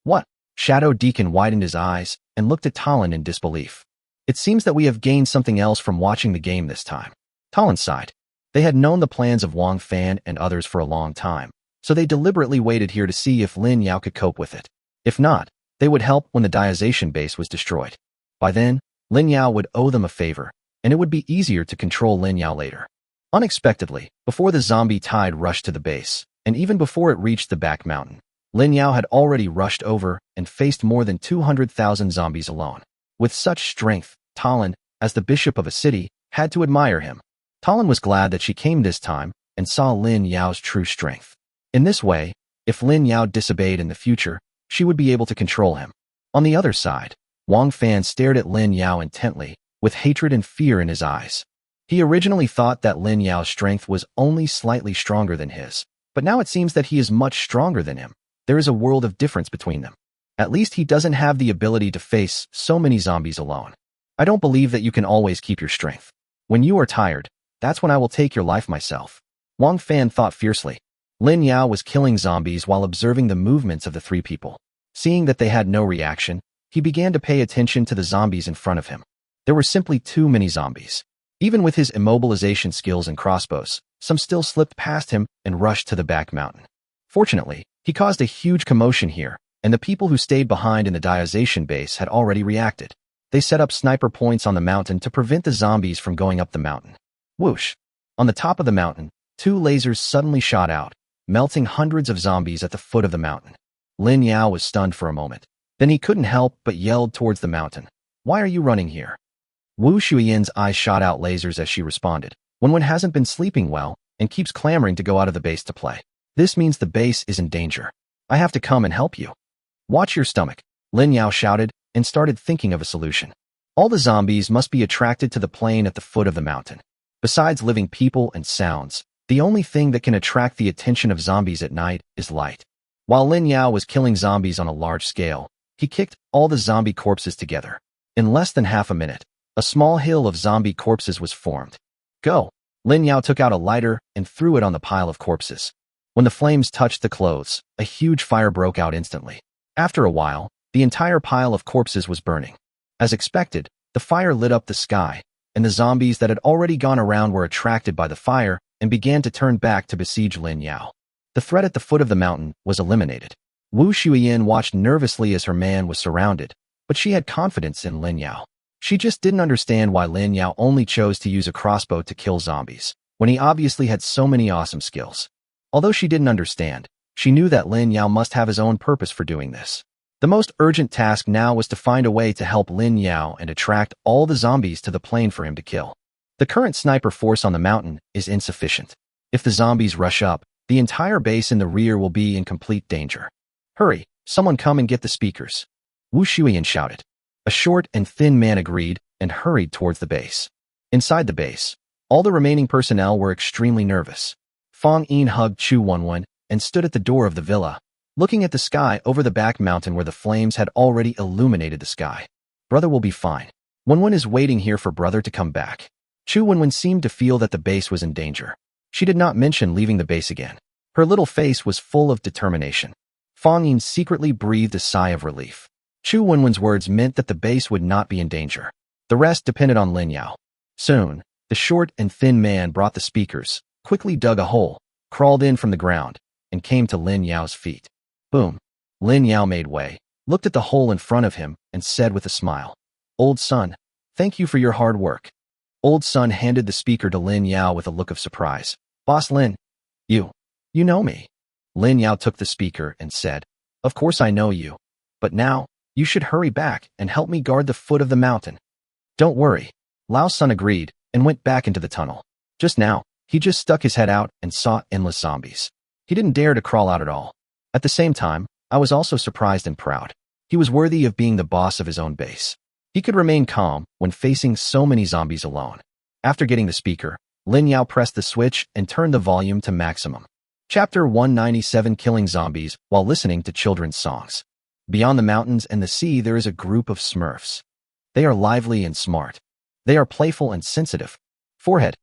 What? Shadow Deacon widened his eyes and looked at Talon in disbelief. It seems that we have gained something else from watching the game this time. Talon sighed. They had known the plans of Wang Fan and others for a long time, so they deliberately waited here to see if Lin Yao could cope with it. If not, they would help when the diazation base was destroyed. By then, Lin Yao would owe them a favor, and it would be easier to control Lin Yao later. Unexpectedly, before the zombie tide rushed to the base, and even before it reached the back mountain, Lin Yao had already rushed over and faced more than 200,000 zombies alone. With such strength, Talon, as the bishop of a city, had to admire him. Talon was glad that she came this time and saw Lin Yao's true strength. In this way, if Lin Yao disobeyed in the future, she would be able to control him. On the other side, Wang Fan stared at Lin Yao intently, with hatred and fear in his eyes. He originally thought that Lin Yao's strength was only slightly stronger than his, but now it seems that he is much stronger than him. There is a world of difference between them. At least he doesn't have the ability to face so many zombies alone. I don't believe that you can always keep your strength. When you are tired, that's when I will take your life myself. Wang Fan thought fiercely. Lin Yao was killing zombies while observing the movements of the 3 people. Seeing that they had no reaction, he began to pay attention to the zombies in front of him. There were simply too many zombies. Even with his immobilization skills and crossbows, some still slipped past him and rushed to the back mountain. Fortunately, he caused a huge commotion here, and the people who stayed behind in the diazation base had already reacted. They set up sniper points on the mountain to prevent the zombies from going up the mountain. Whoosh! On the top of the mountain, 2 lasers suddenly shot out, melting hundreds of zombies at the foot of the mountain. Lin Yao was stunned for a moment. Then he couldn't help but yelled towards the mountain. Why are you running here? Wu Shuyan's eyes shot out lasers as she responded. When one hasn't been sleeping well and keeps clamoring to go out of the base to play, this means the base is in danger. I have to come and help you. Watch your stomach, Lin Yao shouted and started thinking of a solution. All the zombies must be attracted to the plain at the foot of the mountain. Besides living people and sounds, the only thing that can attract the attention of zombies at night is light. While Lin Yao was killing zombies on a large scale, he kicked all the zombie corpses together. In less than half a minute, a small hill of zombie corpses was formed. Go! Lin Yao took out a lighter and threw it on the pile of corpses. When the flames touched the clothes, a huge fire broke out instantly. After a while, the entire pile of corpses was burning. As expected, the fire lit up the sky, and the zombies that had already gone around were attracted by the fire and began to turn back to besiege Lin Yao. The threat at the foot of the mountain was eliminated. Wu Shuiyin watched nervously as her man was surrounded, but she had confidence in Lin Yao. She just didn't understand why Lin Yao only chose to use a crossbow to kill zombies, when he obviously had so many awesome skills. Although she didn't understand, she knew that Lin Yao must have his own purpose for doing this. The most urgent task now was to find a way to help Lin Yao and attract all the zombies to the plain for him to kill. The current sniper force on the mountain is insufficient. If the zombies rush up, the entire base in the rear will be in complete danger. Hurry, someone come and get the speakers. Wu Shuiyin shouted. A short and thin man agreed and hurried towards the base. Inside the base, all the remaining personnel were extremely nervous. Fang Yin hugged Chu Wenwen and stood at the door of the villa, looking at the sky over the back mountain where the flames had already illuminated the sky. Brother will be fine. Wenwen is waiting here for brother to come back. Chu Wenwen seemed to feel that the base was in danger. She did not mention leaving the base again. Her little face was full of determination. Fang Yin secretly breathed a sigh of relief. Chu Wenwen's words meant that the base would not be in danger. The rest depended on Lin Yao. Soon, the short and thin man brought the speakers, quickly dug a hole, crawled in from the ground, and came to Lin Yao's feet. Boom. Lin Yao made way, looked at the hole in front of him, and said with a smile, "Old son, thank you for your hard work." Old son handed the speaker to Lin Yao with a look of surprise. "Boss Lin, you know me." Lin Yao took the speaker and said, "Of course I know you, but now, you should hurry back and help me guard the foot of the mountain." "Don't worry." Lao's son agreed and went back into the tunnel. Just now, he just stuck his head out and saw endless zombies. He didn't dare to crawl out at all. At the same time, I was also surprised and proud. He was worthy of being the boss of his own base. He could remain calm when facing so many zombies alone. After getting the speaker, Lin Yao pressed the switch and turned the volume to maximum. Chapter 197: Killing Zombies While Listening to Children's Songs. Beyond the mountains and the sea there is a group of Smurfs. They are lively and smart. They are playful and sensitive. Forehead.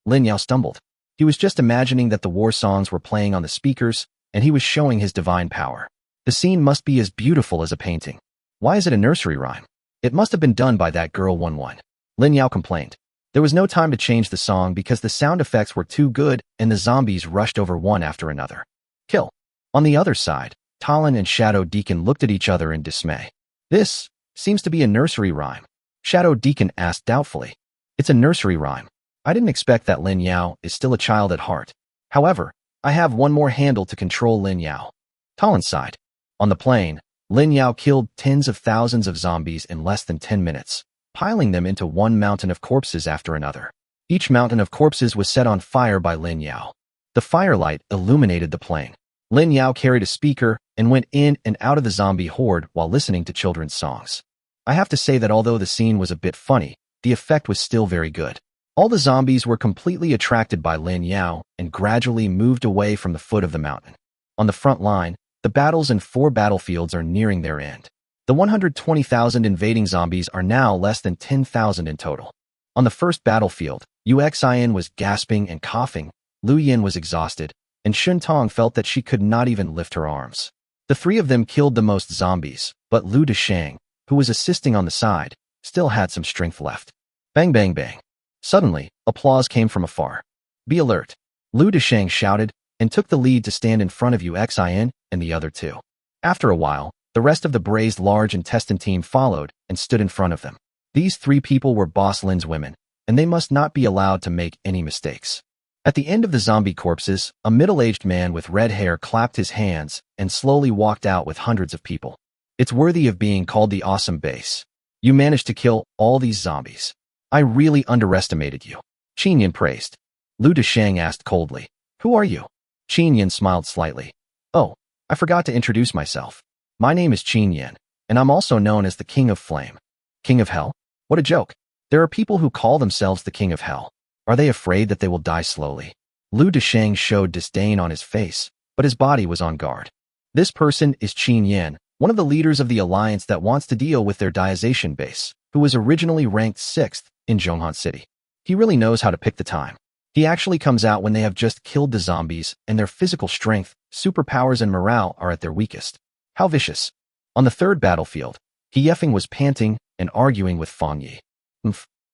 Lin Yao stumbled. He was just imagining that the war songs were playing on the speakers, and he was showing his divine power. The scene must be as beautiful as a painting. Why is it a nursery rhyme? It must have been done by that girl Wenwen. Lin Yao complained. There was no time to change the song because the sound effects were too good and the zombies rushed over one after another. Kill. On the other side, Talon and Shadow Deacon looked at each other in dismay. This seems to be a nursery rhyme. Shadow Deacon asked doubtfully. It's a nursery rhyme. I didn't expect that Lin Yao is still a child at heart. However, I have one more handle to control Lin Yao. Talon sighed. On the plain, Lin Yao killed tens of thousands of zombies in less than 10 minutes, piling them into one mountain of corpses after another. Each mountain of corpses was set on fire by Lin Yao. The firelight illuminated the plain. Lin Yao carried a speaker and went in and out of the zombie horde while listening to children's songs. I have to say that although the scene was a bit funny, the effect was still very good. All the zombies were completely attracted by Lin Yao and gradually moved away from the foot of the mountain. On the front line, the battles in 4 battlefields are nearing their end. The 120,000 invading zombies are now less than 10,000 in total. On the first battlefield, Uxian was gasping and coughing, Lu Yin was exhausted, and Shun Tong felt that she could not even lift her arms. The 3 of them killed the most zombies, but Lu Deshang, who was assisting on the side, still had some strength left. Bang bang bang. Suddenly, applause came from afar. Be alert. Lu Deshang shouted, and took the lead to stand in front of Uxian and the other 2. After a while, the rest of the braised large intestine team followed and stood in front of them. These 3 people were Boss Lin's women, and they must not be allowed to make any mistakes. At the end of the zombie corpses, a middle-aged man with red hair clapped his hands and slowly walked out with hundreds of people. It's worthy of being called the awesome base. You managed to kill all these zombies. I really underestimated you. Qin Yin praised. Lu Deshang asked coldly, "Who are you?" Qin Yin smiled slightly. "Oh, I forgot to introduce myself. My name is Qin Yin, and I'm also known as the King of Flame." King of Hell? What a joke. There are people who call themselves the King of Hell. Are they afraid that they will die slowly? Lu Deshang showed disdain on his face, but his body was on guard. This person is Qin Yin, one of the leaders of the alliance that wants to deal with their diazation base, who was originally ranked 6th in Zhonghan City. He really knows how to pick the time. He actually comes out when they have just killed the zombies and their physical strength, superpowers, and morale are at their weakest. How vicious. On the third battlefield, He Yefeng was panting and arguing with Fang Yi.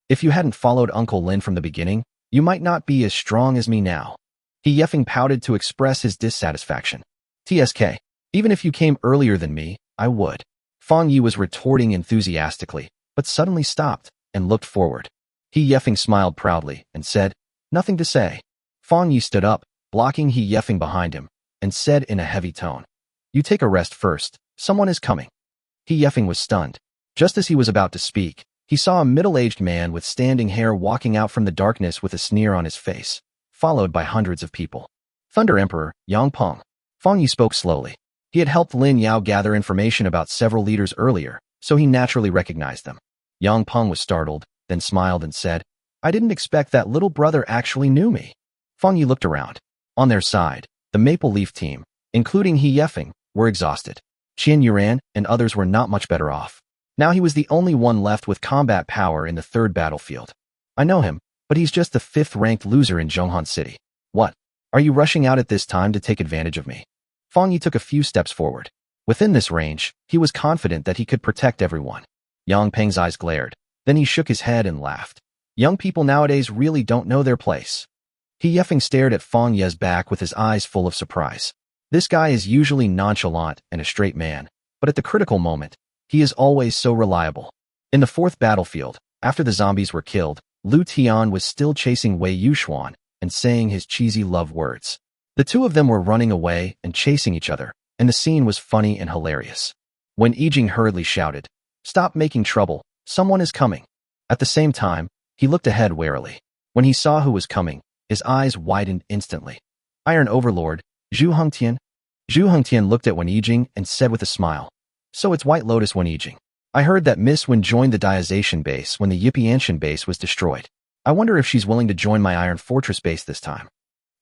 If you hadn't followed Uncle Lin from the beginning, you might not be as strong as me now. He Yefeng pouted to express his dissatisfaction. TSK, even if you came earlier than me, I would. Fang Yi was retorting enthusiastically, but suddenly stopped and looked forward. He Yefeng smiled proudly and said, "Nothing to say." Fang Yi stood up, blocking He Yefeng behind him, and said in a heavy tone, "You take a rest first, someone is coming." He Yefeng was stunned. Just as he was about to speak, he saw a middle-aged man with standing hair walking out from the darkness with a sneer on his face, followed by hundreds of people. Thunder Emperor, Yang Peng. Fang Yi spoke slowly. He had helped Lin Yao gather information about several leaders earlier, so he naturally recognized them. Yang Peng was startled, then smiled and said, "I didn't expect that little brother actually knew me." Fang Yi looked around. On their side, the Maple Leaf team, including He Yefeng, were exhausted. Qian Yuran and others were not much better off. Now he was the only one left with combat power in the third battlefield. "I know him, but he's just the 5th-ranked loser in Zhonghan City. What? Are you rushing out at this time to take advantage of me?" Fang Yi took a few steps forward. Within this range, he was confident that he could protect everyone. Yang Peng's eyes glared. Then he shook his head and laughed. Young people nowadays really don't know their place. He Yefeng stared at Fang Ye's back with his eyes full of surprise. This guy is usually nonchalant and a straight man, but at the critical moment, he is always so reliable. In the fourth battlefield, after the zombies were killed, Lu Tian was still chasing Wei Yuxuan and saying his cheesy love words. The two of them were running away and chasing each other, and the scene was funny and hilarious. When Yijing hurriedly shouted, "Stop making trouble, someone is coming." At the same time, he looked ahead warily. When he saw who was coming, his eyes widened instantly. Iron Overlord, Zhu Hengtian. Zhu Hengtian looked at Wen Yijing and said with a smile, "So it's White Lotus Wen Yijing. I heard that Miss Wen joined the Diazation base when the Yipianshan base was destroyed. I wonder if she's willing to join my Iron Fortress base this time."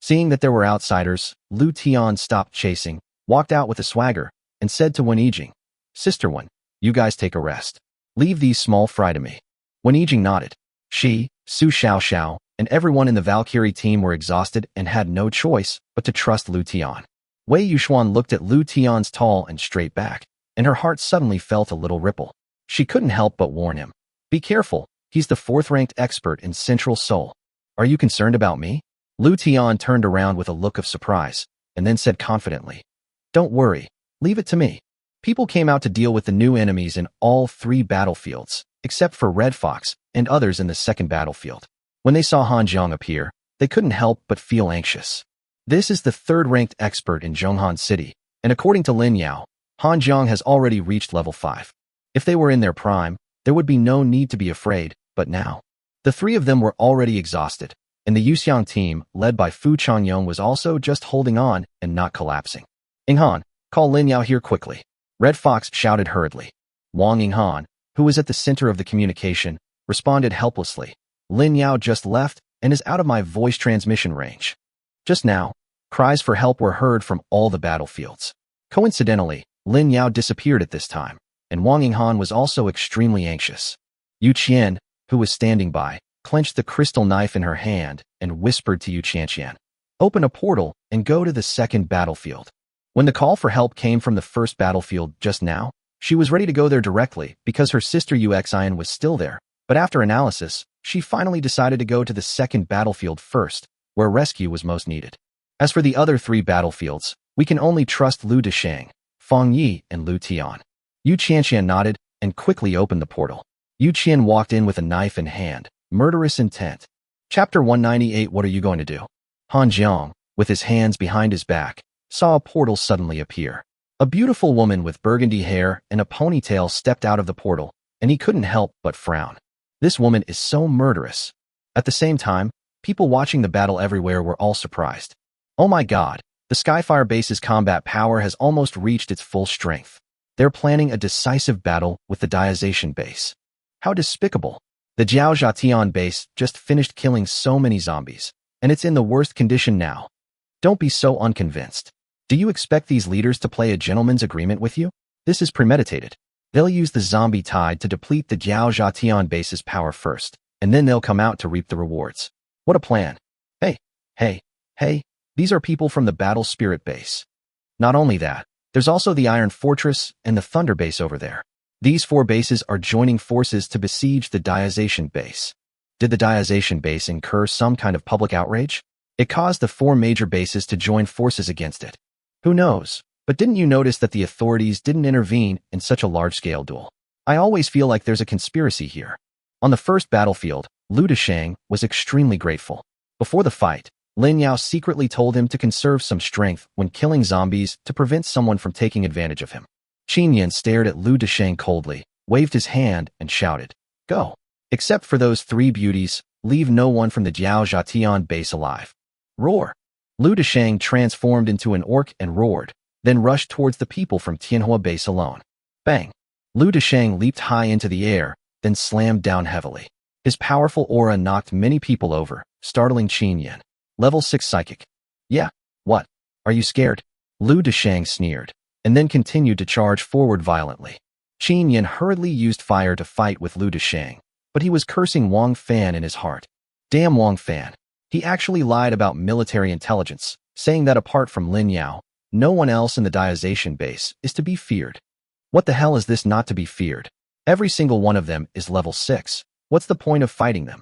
Seeing that there were outsiders, Lu Tian stopped chasing, walked out with a swagger, and said to Wen Yijing, "Sister Wen, you guys take a rest. Leave these small fry to me." Wen Yijing nodded. She, Su Xiaoxiao, and everyone in the Valkyrie team were exhausted and had no choice but to trust Lu Tian. Wei Yuxuan looked at Lu Tian's tall and straight back, and her heart suddenly felt a little ripple. She couldn't help but warn him. "Be careful, he's the 4th-ranked expert in Central Seoul. Are you concerned about me?" Lu Tian turned around with a look of surprise, and then said confidently, "Don't worry, leave it to me." People came out to deal with the new enemies in all 3 battlefields, except for Red Fox and others in the second battlefield. When they saw Han Jiang appear, they couldn't help but feel anxious. This is the 3rd-ranked expert in Zhonghan City, and according to Lin Yao, Han Jiang has already reached level 5. If they were in their prime, there would be no need to be afraid, but now, the 3 of them were already exhausted, and the Yuxiang team, led by Fu Changyong, was also just holding on and not collapsing. "Inghan, call Lin Yao here quickly." Red Fox shouted hurriedly. Wang Inghan, who was at the center of the communication, responded helplessly. "Lin Yao just left and is out of my voice transmission range." Just now, cries for help were heard from all the battlefields. Coincidentally, Lin Yao disappeared at this time, and Wang Inghan was also extremely anxious. Yu Qian, who was standing by, clenched the crystal knife in her hand and whispered to Yu Qianqian, "Open a portal and go to the second battlefield." When the call for help came from the first battlefield just now, she was ready to go there directly because her sister Yu Xian was still there, but after analysis, she finally decided to go to the second battlefield first, where rescue was most needed. As for the other 3 battlefields, we can only trust Lu Deshang, Fang Yi, and Lu Tian. Yu Qianqian nodded and quickly opened the portal. Yu Qian walked in with a knife in hand, murderous intent. Chapter 198. What are you going to do? Han Jiang, with his hands behind his back, saw a portal suddenly appear. A beautiful woman with burgundy hair and a ponytail stepped out of the portal, and he couldn't help but frown. This woman is so murderous. At the same time, people watching the battle everywhere were all surprised. Oh my god, the Skyfire base's combat power has almost reached its full strength. They're planning a decisive battle with the Diazation base. How despicable. The Jiao Zhatian base just finished killing so many zombies, and it's in the worst condition now. Don't be so unconvinced. Do you expect these leaders to play a gentleman's agreement with you? This is premeditated. They'll use the zombie tide to deplete the Jiao Zhatian base's power first, and then they'll come out to reap the rewards. What a plan. Hey, Hey, hey, these are people from the Battle Spirit base. Not only that, there's also the Iron Fortress and the Thunder base over there. These 4 bases are joining forces to besiege the Diazation base. Did the Diazation base incur some kind of public outrage? It caused the 4 major bases to join forces against it. Who knows? But didn't you notice that the authorities didn't intervene in such a large-scale duel? I always feel like there's a conspiracy here. On the first battlefield, Lu Deshang was extremely grateful. Before the fight, Lin Yao secretly told him to conserve some strength when killing zombies to prevent someone from taking advantage of him. Qin Yan stared at Lu Deshang coldly, waved his hand, and shouted, "Go! Except for those 3 beauties, leave no one from the Jiao Zhatian base alive." Roar! Lu Deshang transformed into an orc and roared, then rushed towards the people from Tianhua base alone. Bang! Lu Deshang leaped high into the air, then slammed down heavily. His powerful aura knocked many people over, startling Qin Yan. Level 6 Psychic. Yeah, what? Are you scared? Lu Deshang sneered, and then continued to charge forward violently. Qin Yan hurriedly used fire to fight with Lu Deshang, but he was cursing Wang Fan in his heart. Damn Wang Fan. He actually lied about military intelligence, saying that apart from Lin Yao, no one else in the Diazation base is to be feared. What the hell is this not to be feared? Every single one of them is level 6. What's the point of fighting them?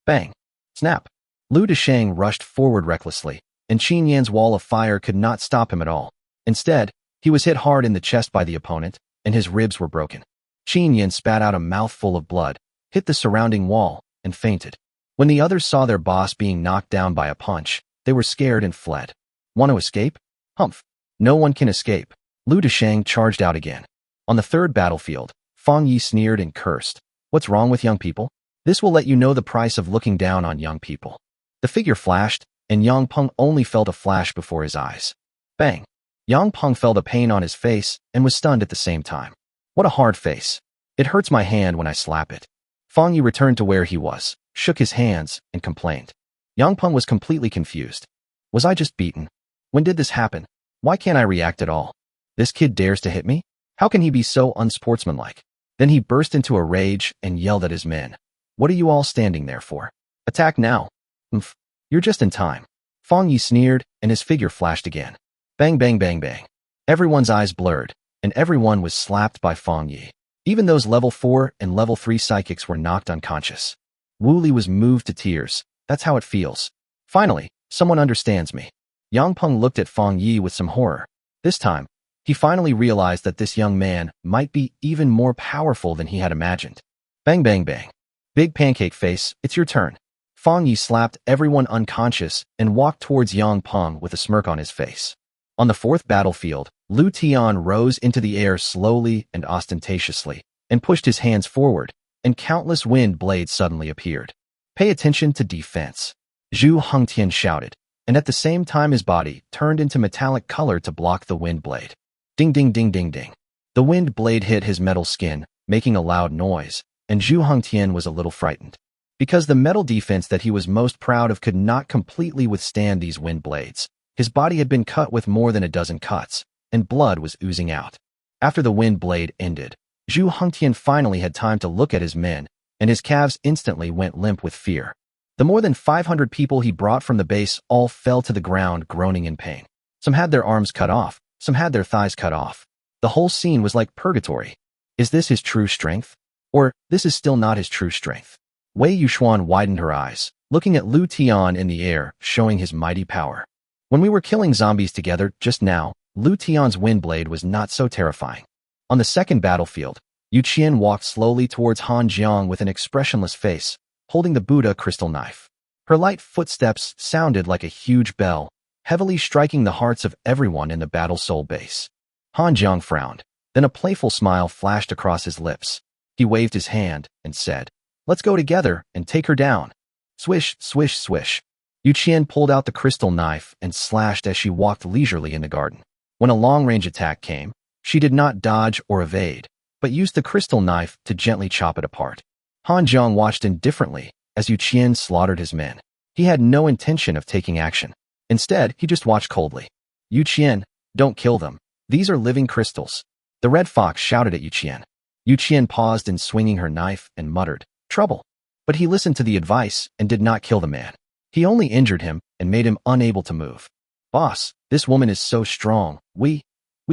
Bang! Snap! Lu Deshang rushed forward recklessly, and Qin Yan's wall of fire could not stop him at all. Instead, he was hit hard in the chest by the opponent, and his ribs were broken. Qin Yan spat out a mouthful of blood, hit the surrounding wall, and fainted. When the others saw their boss being knocked down by a punch, they were scared and fled. Want to escape? Humph! No one can escape. Lu Deshang charged out again. On the third battlefield, Fang Yi sneered and cursed. What's wrong with young people? This will let you know the price of looking down on young people. The figure flashed, and Yang Peng only felt a flash before his eyes. Bang! Yang Peng felt a pain on his face and was stunned at the same time. What a hard face. It hurts my hand when I slap it. Fang Yi returned to where he was, shook his hands, and complained. Yang Peng was completely confused. Was I just beaten? When did this happen? Why can't I react at all? This kid dares to hit me? How can he be so unsportsmanlike? Then he burst into a rage and yelled at his men. What are you all standing there for? Attack now. Umph. You're just in time. Fang Yi sneered, and his figure flashed again. Bang bang bang bang. Everyone's eyes blurred, and everyone was slapped by Fang Yi. Even those level 4 and level 3 psychics were knocked unconscious. Wu Li was moved to tears. That's how it feels. Finally, someone understands me. Yang Peng looked at Fang Yi with some horror. This time, he finally realized that this young man might be even more powerful than he had imagined. Bang bang bang. Big pancake face, it's your turn. Fang Yi slapped everyone unconscious and walked towards Yang Peng with a smirk on his face. On the fourth battlefield, Lu Tian rose into the air slowly and ostentatiously, and pushed his hands forward, and countless wind blades suddenly appeared. Pay attention to defense. Zhu Hengtian shouted, and at the same time his body turned into metallic color to block the wind blade. Ding ding ding ding ding. The wind blade hit his metal skin, making a loud noise, and Zhu Hengtian was a little frightened. Because the metal defense that he was most proud of could not completely withstand these wind blades, his body had been cut with more than a dozen cuts, and blood was oozing out. After the wind blade ended, Zhu Hengtian finally had time to look at his men, and his calves instantly went limp with fear. The more than 500 people he brought from the base all fell to the ground groaning in pain. Some had their arms cut off, some had their thighs cut off. The whole scene was like purgatory. Is this his true strength? Or, this is still not his true strength? Wei Yuxuan widened her eyes, looking at Lu Tian in the air, showing his mighty power. When we were killing zombies together just now, Lu Tian's wind blade was not so terrifying. On the second battlefield, Yu Qian walked slowly towards Han Jiang with an expressionless face, holding the Buddha crystal knife. Her light footsteps sounded like a huge bell, heavily striking the hearts of everyone in the Battle Soul base. Han Jiang frowned, then a playful smile flashed across his lips. He waved his hand and said, "Let's go together and take her down." Swish, swish, swish. Yu Qian pulled out the crystal knife and slashed as she walked leisurely in the garden. When a long-range attack came, she did not dodge or evade, but used the crystal knife to gently chop it apart. Han Jiang watched indifferently as Yu Qian slaughtered his men. He had no intention of taking action. Instead, he just watched coldly. Yu Qian, don't kill them. These are living crystals. The red fox shouted at Yu Qian. Yu Qian paused in swinging her knife and muttered, "Trouble." But he listened to the advice and did not kill the man. He only injured him and made him unable to move. Boss, this woman is so strong. We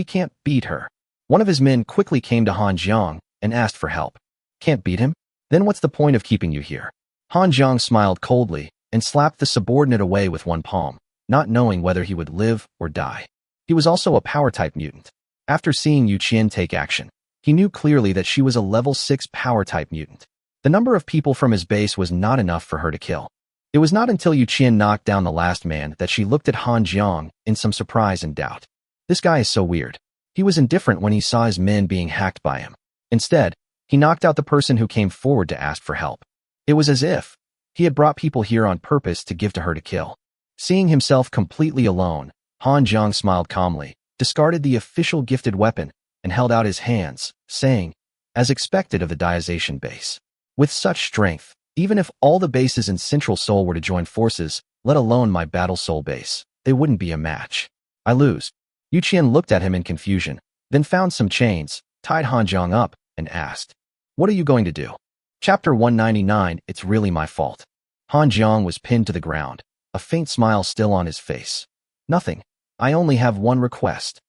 can't beat her. One of his men quickly came to Han Jiang and asked for help. Can't beat him? Then what's the point of keeping you here? Han Jiang smiled coldly and slapped the subordinate away with one palm, not knowing whether he would live or die. He was also a power-type mutant. After seeing Yu Qian take action, he knew clearly that she was a level 6 power-type mutant. The number of people from his base was not enough for her to kill. It was not until Yu Qian knocked down the last man that she looked at Han Jiang in some surprise and doubt. This guy is so weird. He was indifferent when he saw his men being hacked by him. Instead, he knocked out the person who came forward to ask for help. It was as if he had brought people here on purpose to give to her to kill. Seeing himself completely alone, Han Jiang smiled calmly, discarded the official gifted weapon, and held out his hands, saying, as expected of the Diazation base. With such strength, even if all the bases in Central Seoul were to join forces, let alone my Battle Seoul base, they wouldn't be a match. I lose. Yu Qian looked at him in confusion, then found some chains, tied Han Jiang up, and asked, what are you going to do? Chapter 199, It's Really My Fault. Han Jiang was pinned to the ground, a faint smile still on his face. Nothing. I only have one request.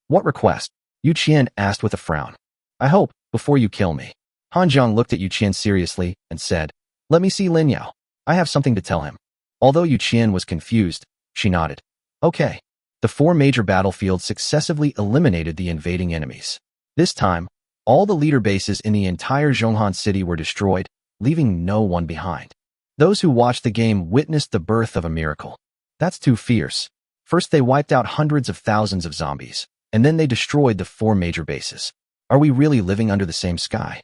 What request? Yu Qian asked with a frown. I hope, before you kill me. Han Jiang looked at Yu Qian seriously and said, let me see Lin Yao. I have something to tell him. Although Yu Qian was confused, she nodded. Okay. The 4 major battlefields successively eliminated the invading enemies. This time, all the leader bases in the entire Zhonghan city were destroyed, leaving no one behind. Those who watched the game witnessed the birth of a miracle. That's too fierce. First they wiped out hundreds of thousands of zombies, and then they destroyed the 4 major bases. Are we really living under the same sky?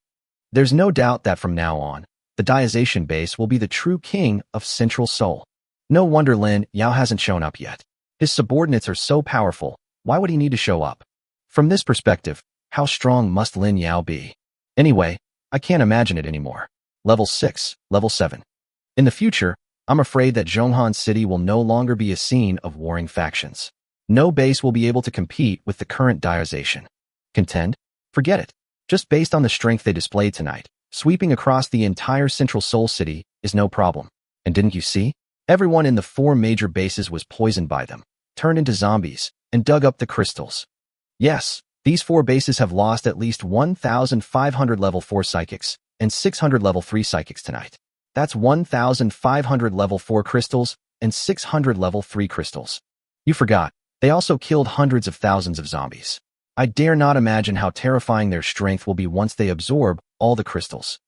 There's no doubt that from now on, the Diazation base will be the true king of Central Seoul. No wonder Lin Yao hasn't shown up yet. His subordinates are so powerful, why would he need to show up? From this perspective, how strong must Lin Yao be? Anyway, I can't imagine it anymore. Level 6, Level 7. In the future, I'm afraid that Zhonghan City will no longer be a scene of warring factions. No base will be able to compete with the current Diazation. Contend? Forget it. Just based on the strength they displayed tonight, sweeping across the entire Central Seoul City is no problem. And didn't you see? Everyone in the 4 major bases was poisoned by them, turned into zombies, and dug up the crystals. Yes, these 4 bases have lost at least 1,500 level 4 psychics and 600 level 3 psychics tonight. That's 1,500 level 4 crystals and 600 level 3 crystals. You forgot, they also killed hundreds of thousands of zombies. I dare not imagine how terrifying their strength will be once they absorb all the crystals.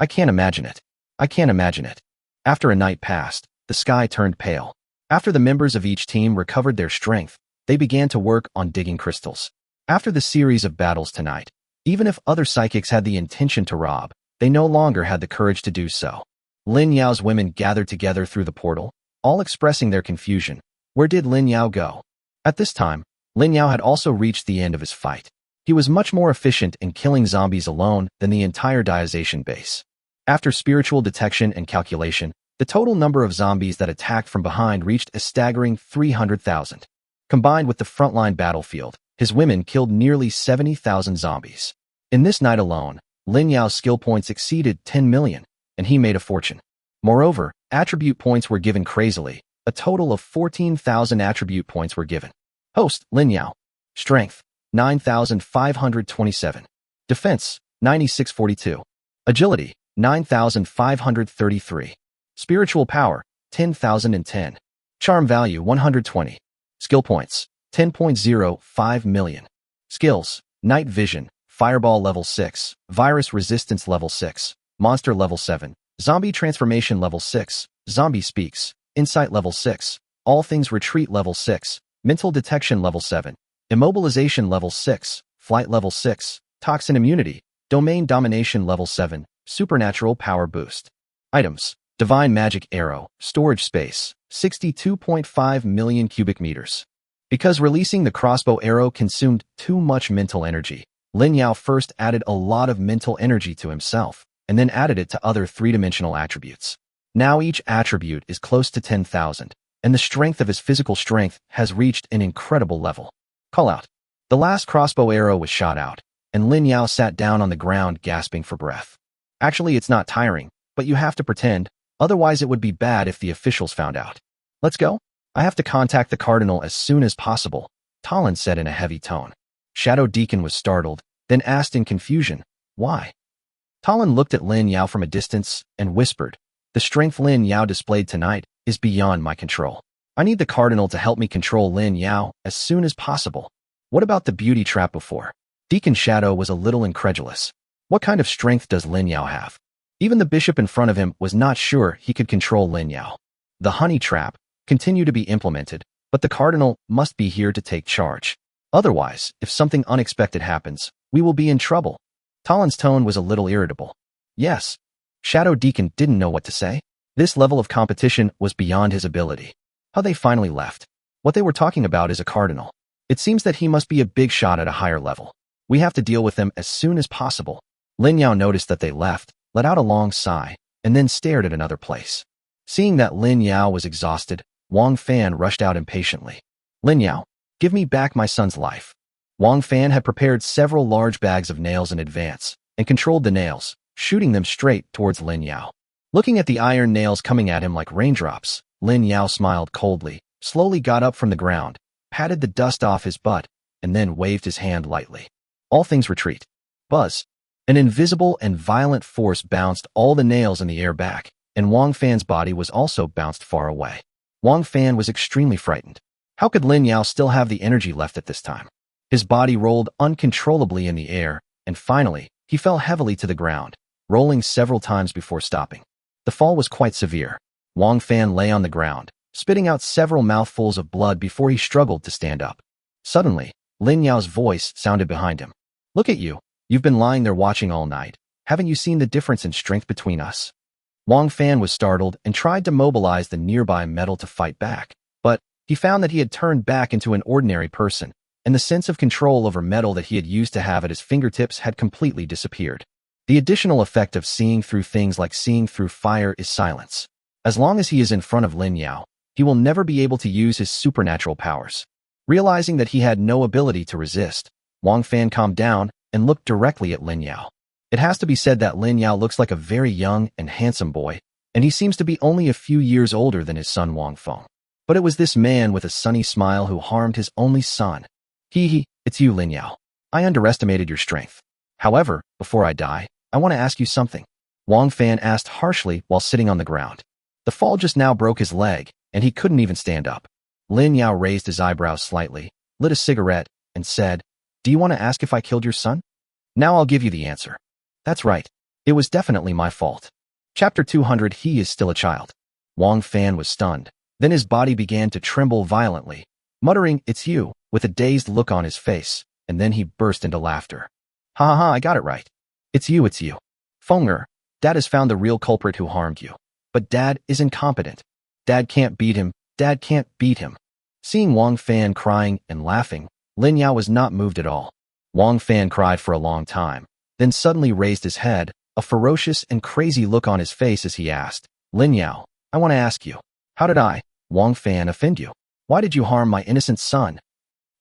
I can't imagine it. I can't imagine it. After a night passed, the sky turned pale. After the members of each team recovered their strength, they began to work on digging crystals. After the series of battles tonight, even if other psychics had the intention to rob, they no longer had the courage to do so. Lin Yao's women gathered together through the portal, all expressing their confusion. Where did Lin Yao go? At this time, Lin Yao had also reached the end of his fight. He was much more efficient in killing zombies alone than the entire Diazation base. After spiritual detection and calculation, the total number of zombies that attacked from behind reached a staggering 300,000. Combined with the frontline battlefield, his women killed nearly 70,000 zombies. In this night alone, Lin Yao's skill points exceeded 10 million, and he made a fortune. Moreover, attribute points were given crazily. A total of 14,000 attribute points were given. Host, Lin Yao. Strength, 9,527. Defense, 9,642. Agility, 9,533. Spiritual power, 10,010. Charm value, 120. Skill points, 10.05 million. Skills, Night Vision, Fireball level 6, Virus Resistance level 6, Monster level 7, Zombie Transformation level 6, Zombie Speaks, Insight level 6, All Things Retreat level 6, Mental Detection level 7, Immobilization level 6, Flight level 6, Toxin Immunity, Domain Domination level 7, Supernatural Power Boost. Items: Divine Magic Arrow, Storage Space, 62.5 million cubic meters. Because releasing the crossbow arrow consumed too much mental energy, Lin Yao first added a lot of mental energy to himself, and then added it to other three-dimensional attributes. Now each attribute is close to 10,000, and the strength of his physical strength has reached an incredible level. Call out. The last crossbow arrow was shot out, and Lin Yao sat down on the ground gasping for breath. Actually, it's not tiring, but you have to pretend, otherwise it would be bad if the officials found out. Let's go? I have to contact the cardinal as soon as possible, Talon said in a heavy tone. Shadow Deacon was startled, then asked in confusion, why? Talon looked at Lin Yao from a distance and whispered, the strength Lin Yao displayed tonight is beyond my control. I need the cardinal to help me control Lin Yao as soon as possible. What about the beauty trap before? Deacon Shadow was a little incredulous. What kind of strength does Lin Yao have? Even the bishop in front of him was not sure he could control Lin Yao. The honey trap continued to be implemented, but the cardinal must be here to take charge. Otherwise, if something unexpected happens, we will be in trouble. Talon's tone was a little irritable. Yes. Shadow Deacon didn't know what to say. This level of competition was beyond his ability. How they finally left. What they were talking about is a cardinal. It seems that he must be a big shot at a higher level. We have to deal with him as soon as possible. Lin Yao noticed that they left, let out a long sigh, and then stared at another place. Seeing that Lin Yao was exhausted, Wang Fan rushed out impatiently. Lin Yao, give me back my son's life. Wang Fan had prepared several large bags of nails in advance and controlled the nails, shooting them straight towards Lin Yao. Looking at the iron nails coming at him like raindrops, Lin Yao smiled coldly, slowly got up from the ground, patted the dust off his butt, and then waved his hand lightly. All things retreat. Buzz. An invisible and violent force bounced all the nails in the air back, and Wang Fan's body was also bounced far away. Wang Fan was extremely frightened. How could Lin Yao still have the energy left at this time? His body rolled uncontrollably in the air, and finally, he fell heavily to the ground, rolling several times before stopping. The fall was quite severe. Wang Fan lay on the ground, spitting out several mouthfuls of blood before he struggled to stand up. Suddenly, Lin Yao's voice sounded behind him. Look at you. You've been lying there watching all night. Haven't you seen the difference in strength between us? Wang Fan was startled and tried to mobilize the nearby metal to fight back, but he found that he had turned back into an ordinary person, and the sense of control over metal that he had used to have at his fingertips had completely disappeared. The additional effect of seeing through things like seeing through fire is silence. As long as he is in front of Lin Yao, he will never be able to use his supernatural powers. Realizing that he had no ability to resist, Wang Fan calmed down and looked directly at Lin Yao. It has to be said that Lin Yao looks like a very young and handsome boy, and he seems to be only a few years older than his son Wang Feng. But it was this man with a sunny smile who harmed his only son. It's you, Lin Yao. I underestimated your strength. However, before I die, I want to ask you something. Wang Fan asked harshly while sitting on the ground. The fall just now broke his leg, and he couldn't even stand up. Lin Yao raised his eyebrows slightly, lit a cigarette, and said, Do you want to ask if I killed your son? Now I'll give you the answer. That's right. It was definitely my fault. Chapter 200 He is still a child. Wang Fan was stunned. Then his body began to tremble violently, muttering, It's you, with a dazed look on his face, and then he burst into laughter. Ha ha ha, I got it right. It's you. Fenger, Dad has found the real culprit who harmed you. But Dad is incompetent. Dad can't beat him. Seeing Wang Fan crying and laughing, Lin Yao was not moved at all. Wang Fan cried for a long time, then suddenly raised his head, a ferocious and crazy look on his face as he asked, Lin Yao, I want to ask you, how did I, Wang Fan, offend you? Why did you harm my innocent son?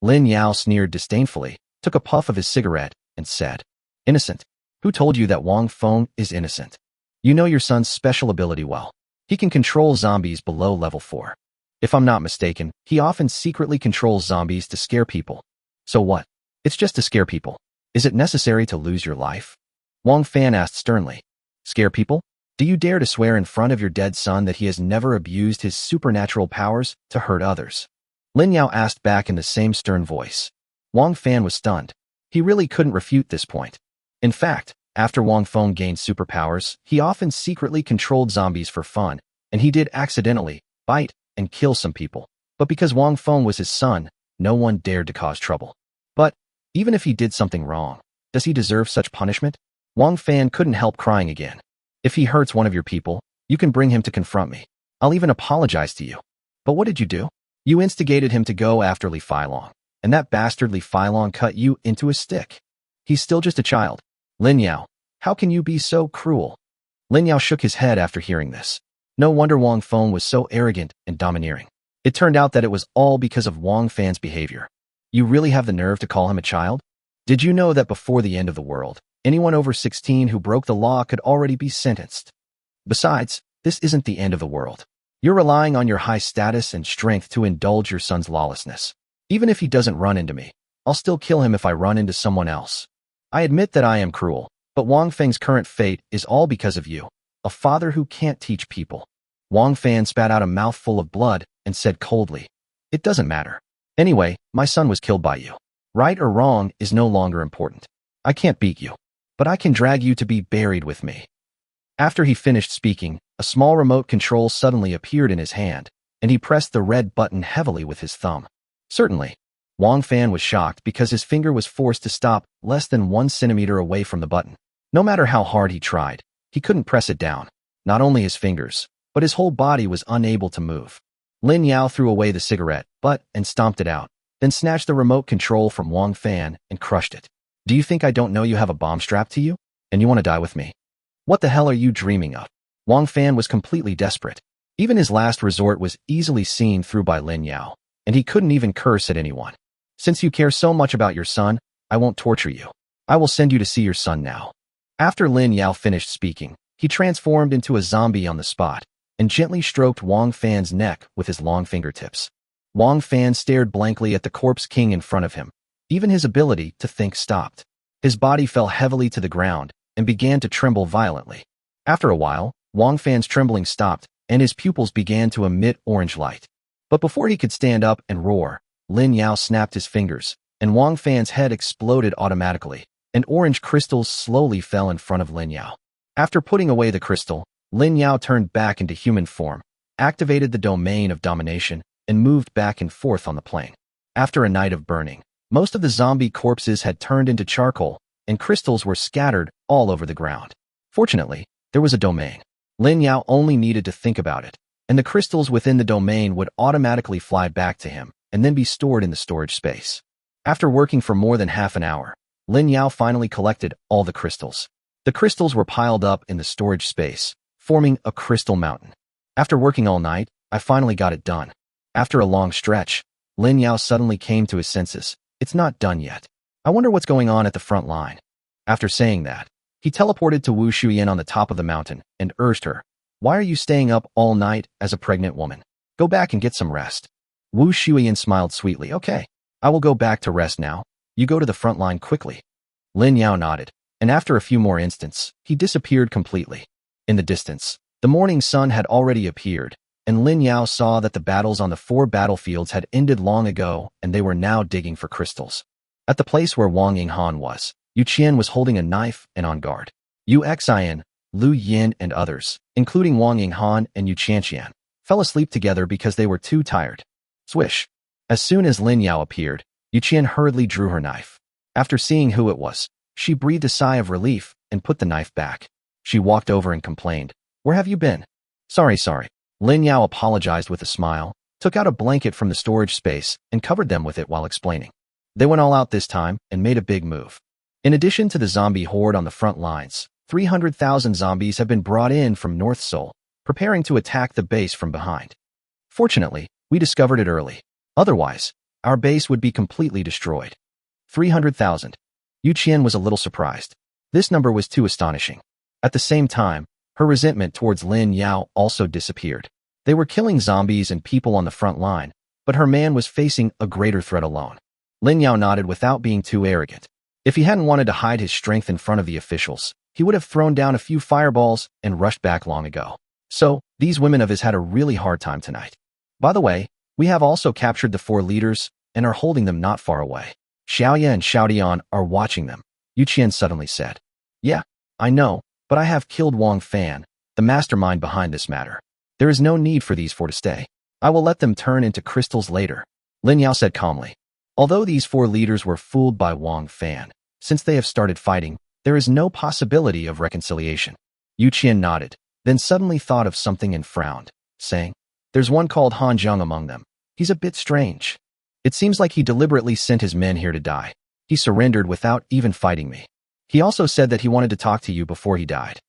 Lin Yao sneered disdainfully, took a puff of his cigarette, and said, Innocent? Who told you that Wang Feng is innocent? You know your son's special ability well. He can control zombies below level 4. If I'm not mistaken, he often secretly controls zombies to scare people. So what? It's just to scare people. Is it necessary to lose your life? Wang Fan asked sternly. Scare people? Do you dare to swear in front of your dead son that he has never abused his supernatural powers to hurt others? Lin Yao asked back in the same stern voice. Wang Fan was stunned. He really couldn't refute this point. In fact, after Wang Feng gained superpowers, he often secretly controlled zombies for fun, and he did accidentally bite and kill some people. But because Wang Feng was his son, no one dared to cause trouble. But even if he did something wrong, does he deserve such punishment? Wang Fan couldn't help crying again. If he hurts one of your people, you can bring him to confront me. I'll even apologize to you. But what did you do? You instigated him to go after Li Feilong, and that bastard Li Feilong cut you into a stick. He's still just a child. Lin Yao, how can you be so cruel? Lin Yao shook his head after hearing this. No wonder Wang Feng was so arrogant and domineering. It turned out that it was all because of Wang Fan's behavior. You really have the nerve to call him a child? Did you know that before the end of the world, anyone over 16 who broke the law could already be sentenced? Besides, this isn't the end of the world. You're relying on your high status and strength to indulge your son's lawlessness. Even if he doesn't run into me, I'll still kill him if I run into someone else. I admit that I am cruel, but Wang Feng's current fate is all because of you, a father who can't teach people. Wang Fan spat out a mouthful of blood and said coldly, "It doesn't matter. Anyway, my son was killed by you. Right or wrong is no longer important. I can't beat you, but I can drag you to be buried with me." After he finished speaking, a small remote control suddenly appeared in his hand, and he pressed the red button heavily with his thumb. Certainly, Wang Fan was shocked because his finger was forced to stop less than 1 centimeter away from the button. No matter how hard he tried, he couldn't press it down. Not only his fingers, but his whole body was unable to move. Lin Yao threw away the cigarette butt and stomped it out, then snatched the remote control from Wang Fan and crushed it. "Do you think I don't know you have a bomb strapped to you? And you want to die with me? What the hell are you dreaming of?" Wang Fan was completely desperate. Even his last resort was easily seen through by Lin Yao, and he couldn't even curse at anyone. "Since you care so much about your son, I won't torture you. I will send you to see your son now." After Lin Yao finished speaking, he transformed into a zombie on the spot and gently stroked Wang Fan's neck with his long fingertips. Wang Fan stared blankly at the corpse king in front of him. Even his ability to think stopped. His body fell heavily to the ground and began to tremble violently. After a while, Wang Fan's trembling stopped and his pupils began to emit orange light. But before he could stand up and roar, Lin Yao snapped his fingers, and Wang Fan's head exploded automatically, and orange crystals slowly fell in front of Lin Yao. After putting away the crystal, Lin Yao turned back into human form, activated the domain of domination, and moved back and forth on the plane. After a night of burning, most of the zombie corpses had turned into charcoal, and crystals were scattered all over the ground. Fortunately, there was a domain. Lin Yao only needed to think about it, and the crystals within the domain would automatically fly back to him and then be stored in the storage space. After working for more than half an hour, Lin Yao finally collected all the crystals. The crystals were piled up in the storage space, forming a crystal mountain. After working all night, I finally got it done. After a long stretch, Lin Yao suddenly came to his senses. "It's not done yet. I wonder what's going on at the front line." After saying that, he teleported to Wu Shuyan on the top of the mountain and urged her, "Why are you staying up all night as a pregnant woman? Go back and get some rest." Wu Shuyan smiled sweetly. "Okay, I will go back to rest now. You go to the front line quickly." Lin Yao nodded, and after a few more instants, he disappeared completely. In the distance, the morning sun had already appeared, and Lin Yao saw that the battles on the 4 battlefields had ended long ago and they were now digging for crystals. At the place where Wang Yinghan was, Yu Qian was holding a knife and on guard. Yu Xian, Lu Yin, and others, including Wang Yinghan and Yu Qianqian, fell asleep together because they were too tired. Swish! As soon as Lin Yao appeared, Yu Qian hurriedly drew her knife. After seeing who it was, she breathed a sigh of relief and put the knife back. She walked over and complained, "Where have you been?" Sorry. Lin Yao apologized with a smile, took out a blanket from the storage space, and covered them with it while explaining. They went all out this time and made a big move. In addition to the zombie horde on the front lines, 300,000 zombies have been brought in from North Seoul, preparing to attack the base from behind. Fortunately, we discovered it early. Otherwise, our base would be completely destroyed. 300,000. Yu Qian was a little surprised. This number was too astonishing. At the same time, her resentment towards Lin Yao also disappeared. They were killing zombies and people on the front line, but her man was facing a greater threat alone. Lin Yao nodded without being too arrogant. If he hadn't wanted to hide his strength in front of the officials, he would have thrown down a few fireballs and rushed back long ago. So, these women of his had a really hard time tonight. By the way, we have also captured the 4 leaders and are holding them not far away. Xiaoya and Xiaodian are watching them, Yu Qian suddenly said. Yeah, I know, but I have killed Wang Fan, the mastermind behind this matter. There is no need for these 4 to stay. I will let them turn into crystals later, Lin Yao said calmly. Although these 4 leaders were fooled by Wang Fan, since they have started fighting, there is no possibility of reconciliation. Yu Qian nodded, then suddenly thought of something and frowned, saying, "There's one called Han Zheng among them. He's a bit strange. It seems like he deliberately sent his men here to die. He surrendered without even fighting me. He also said that he wanted to talk to you before he died."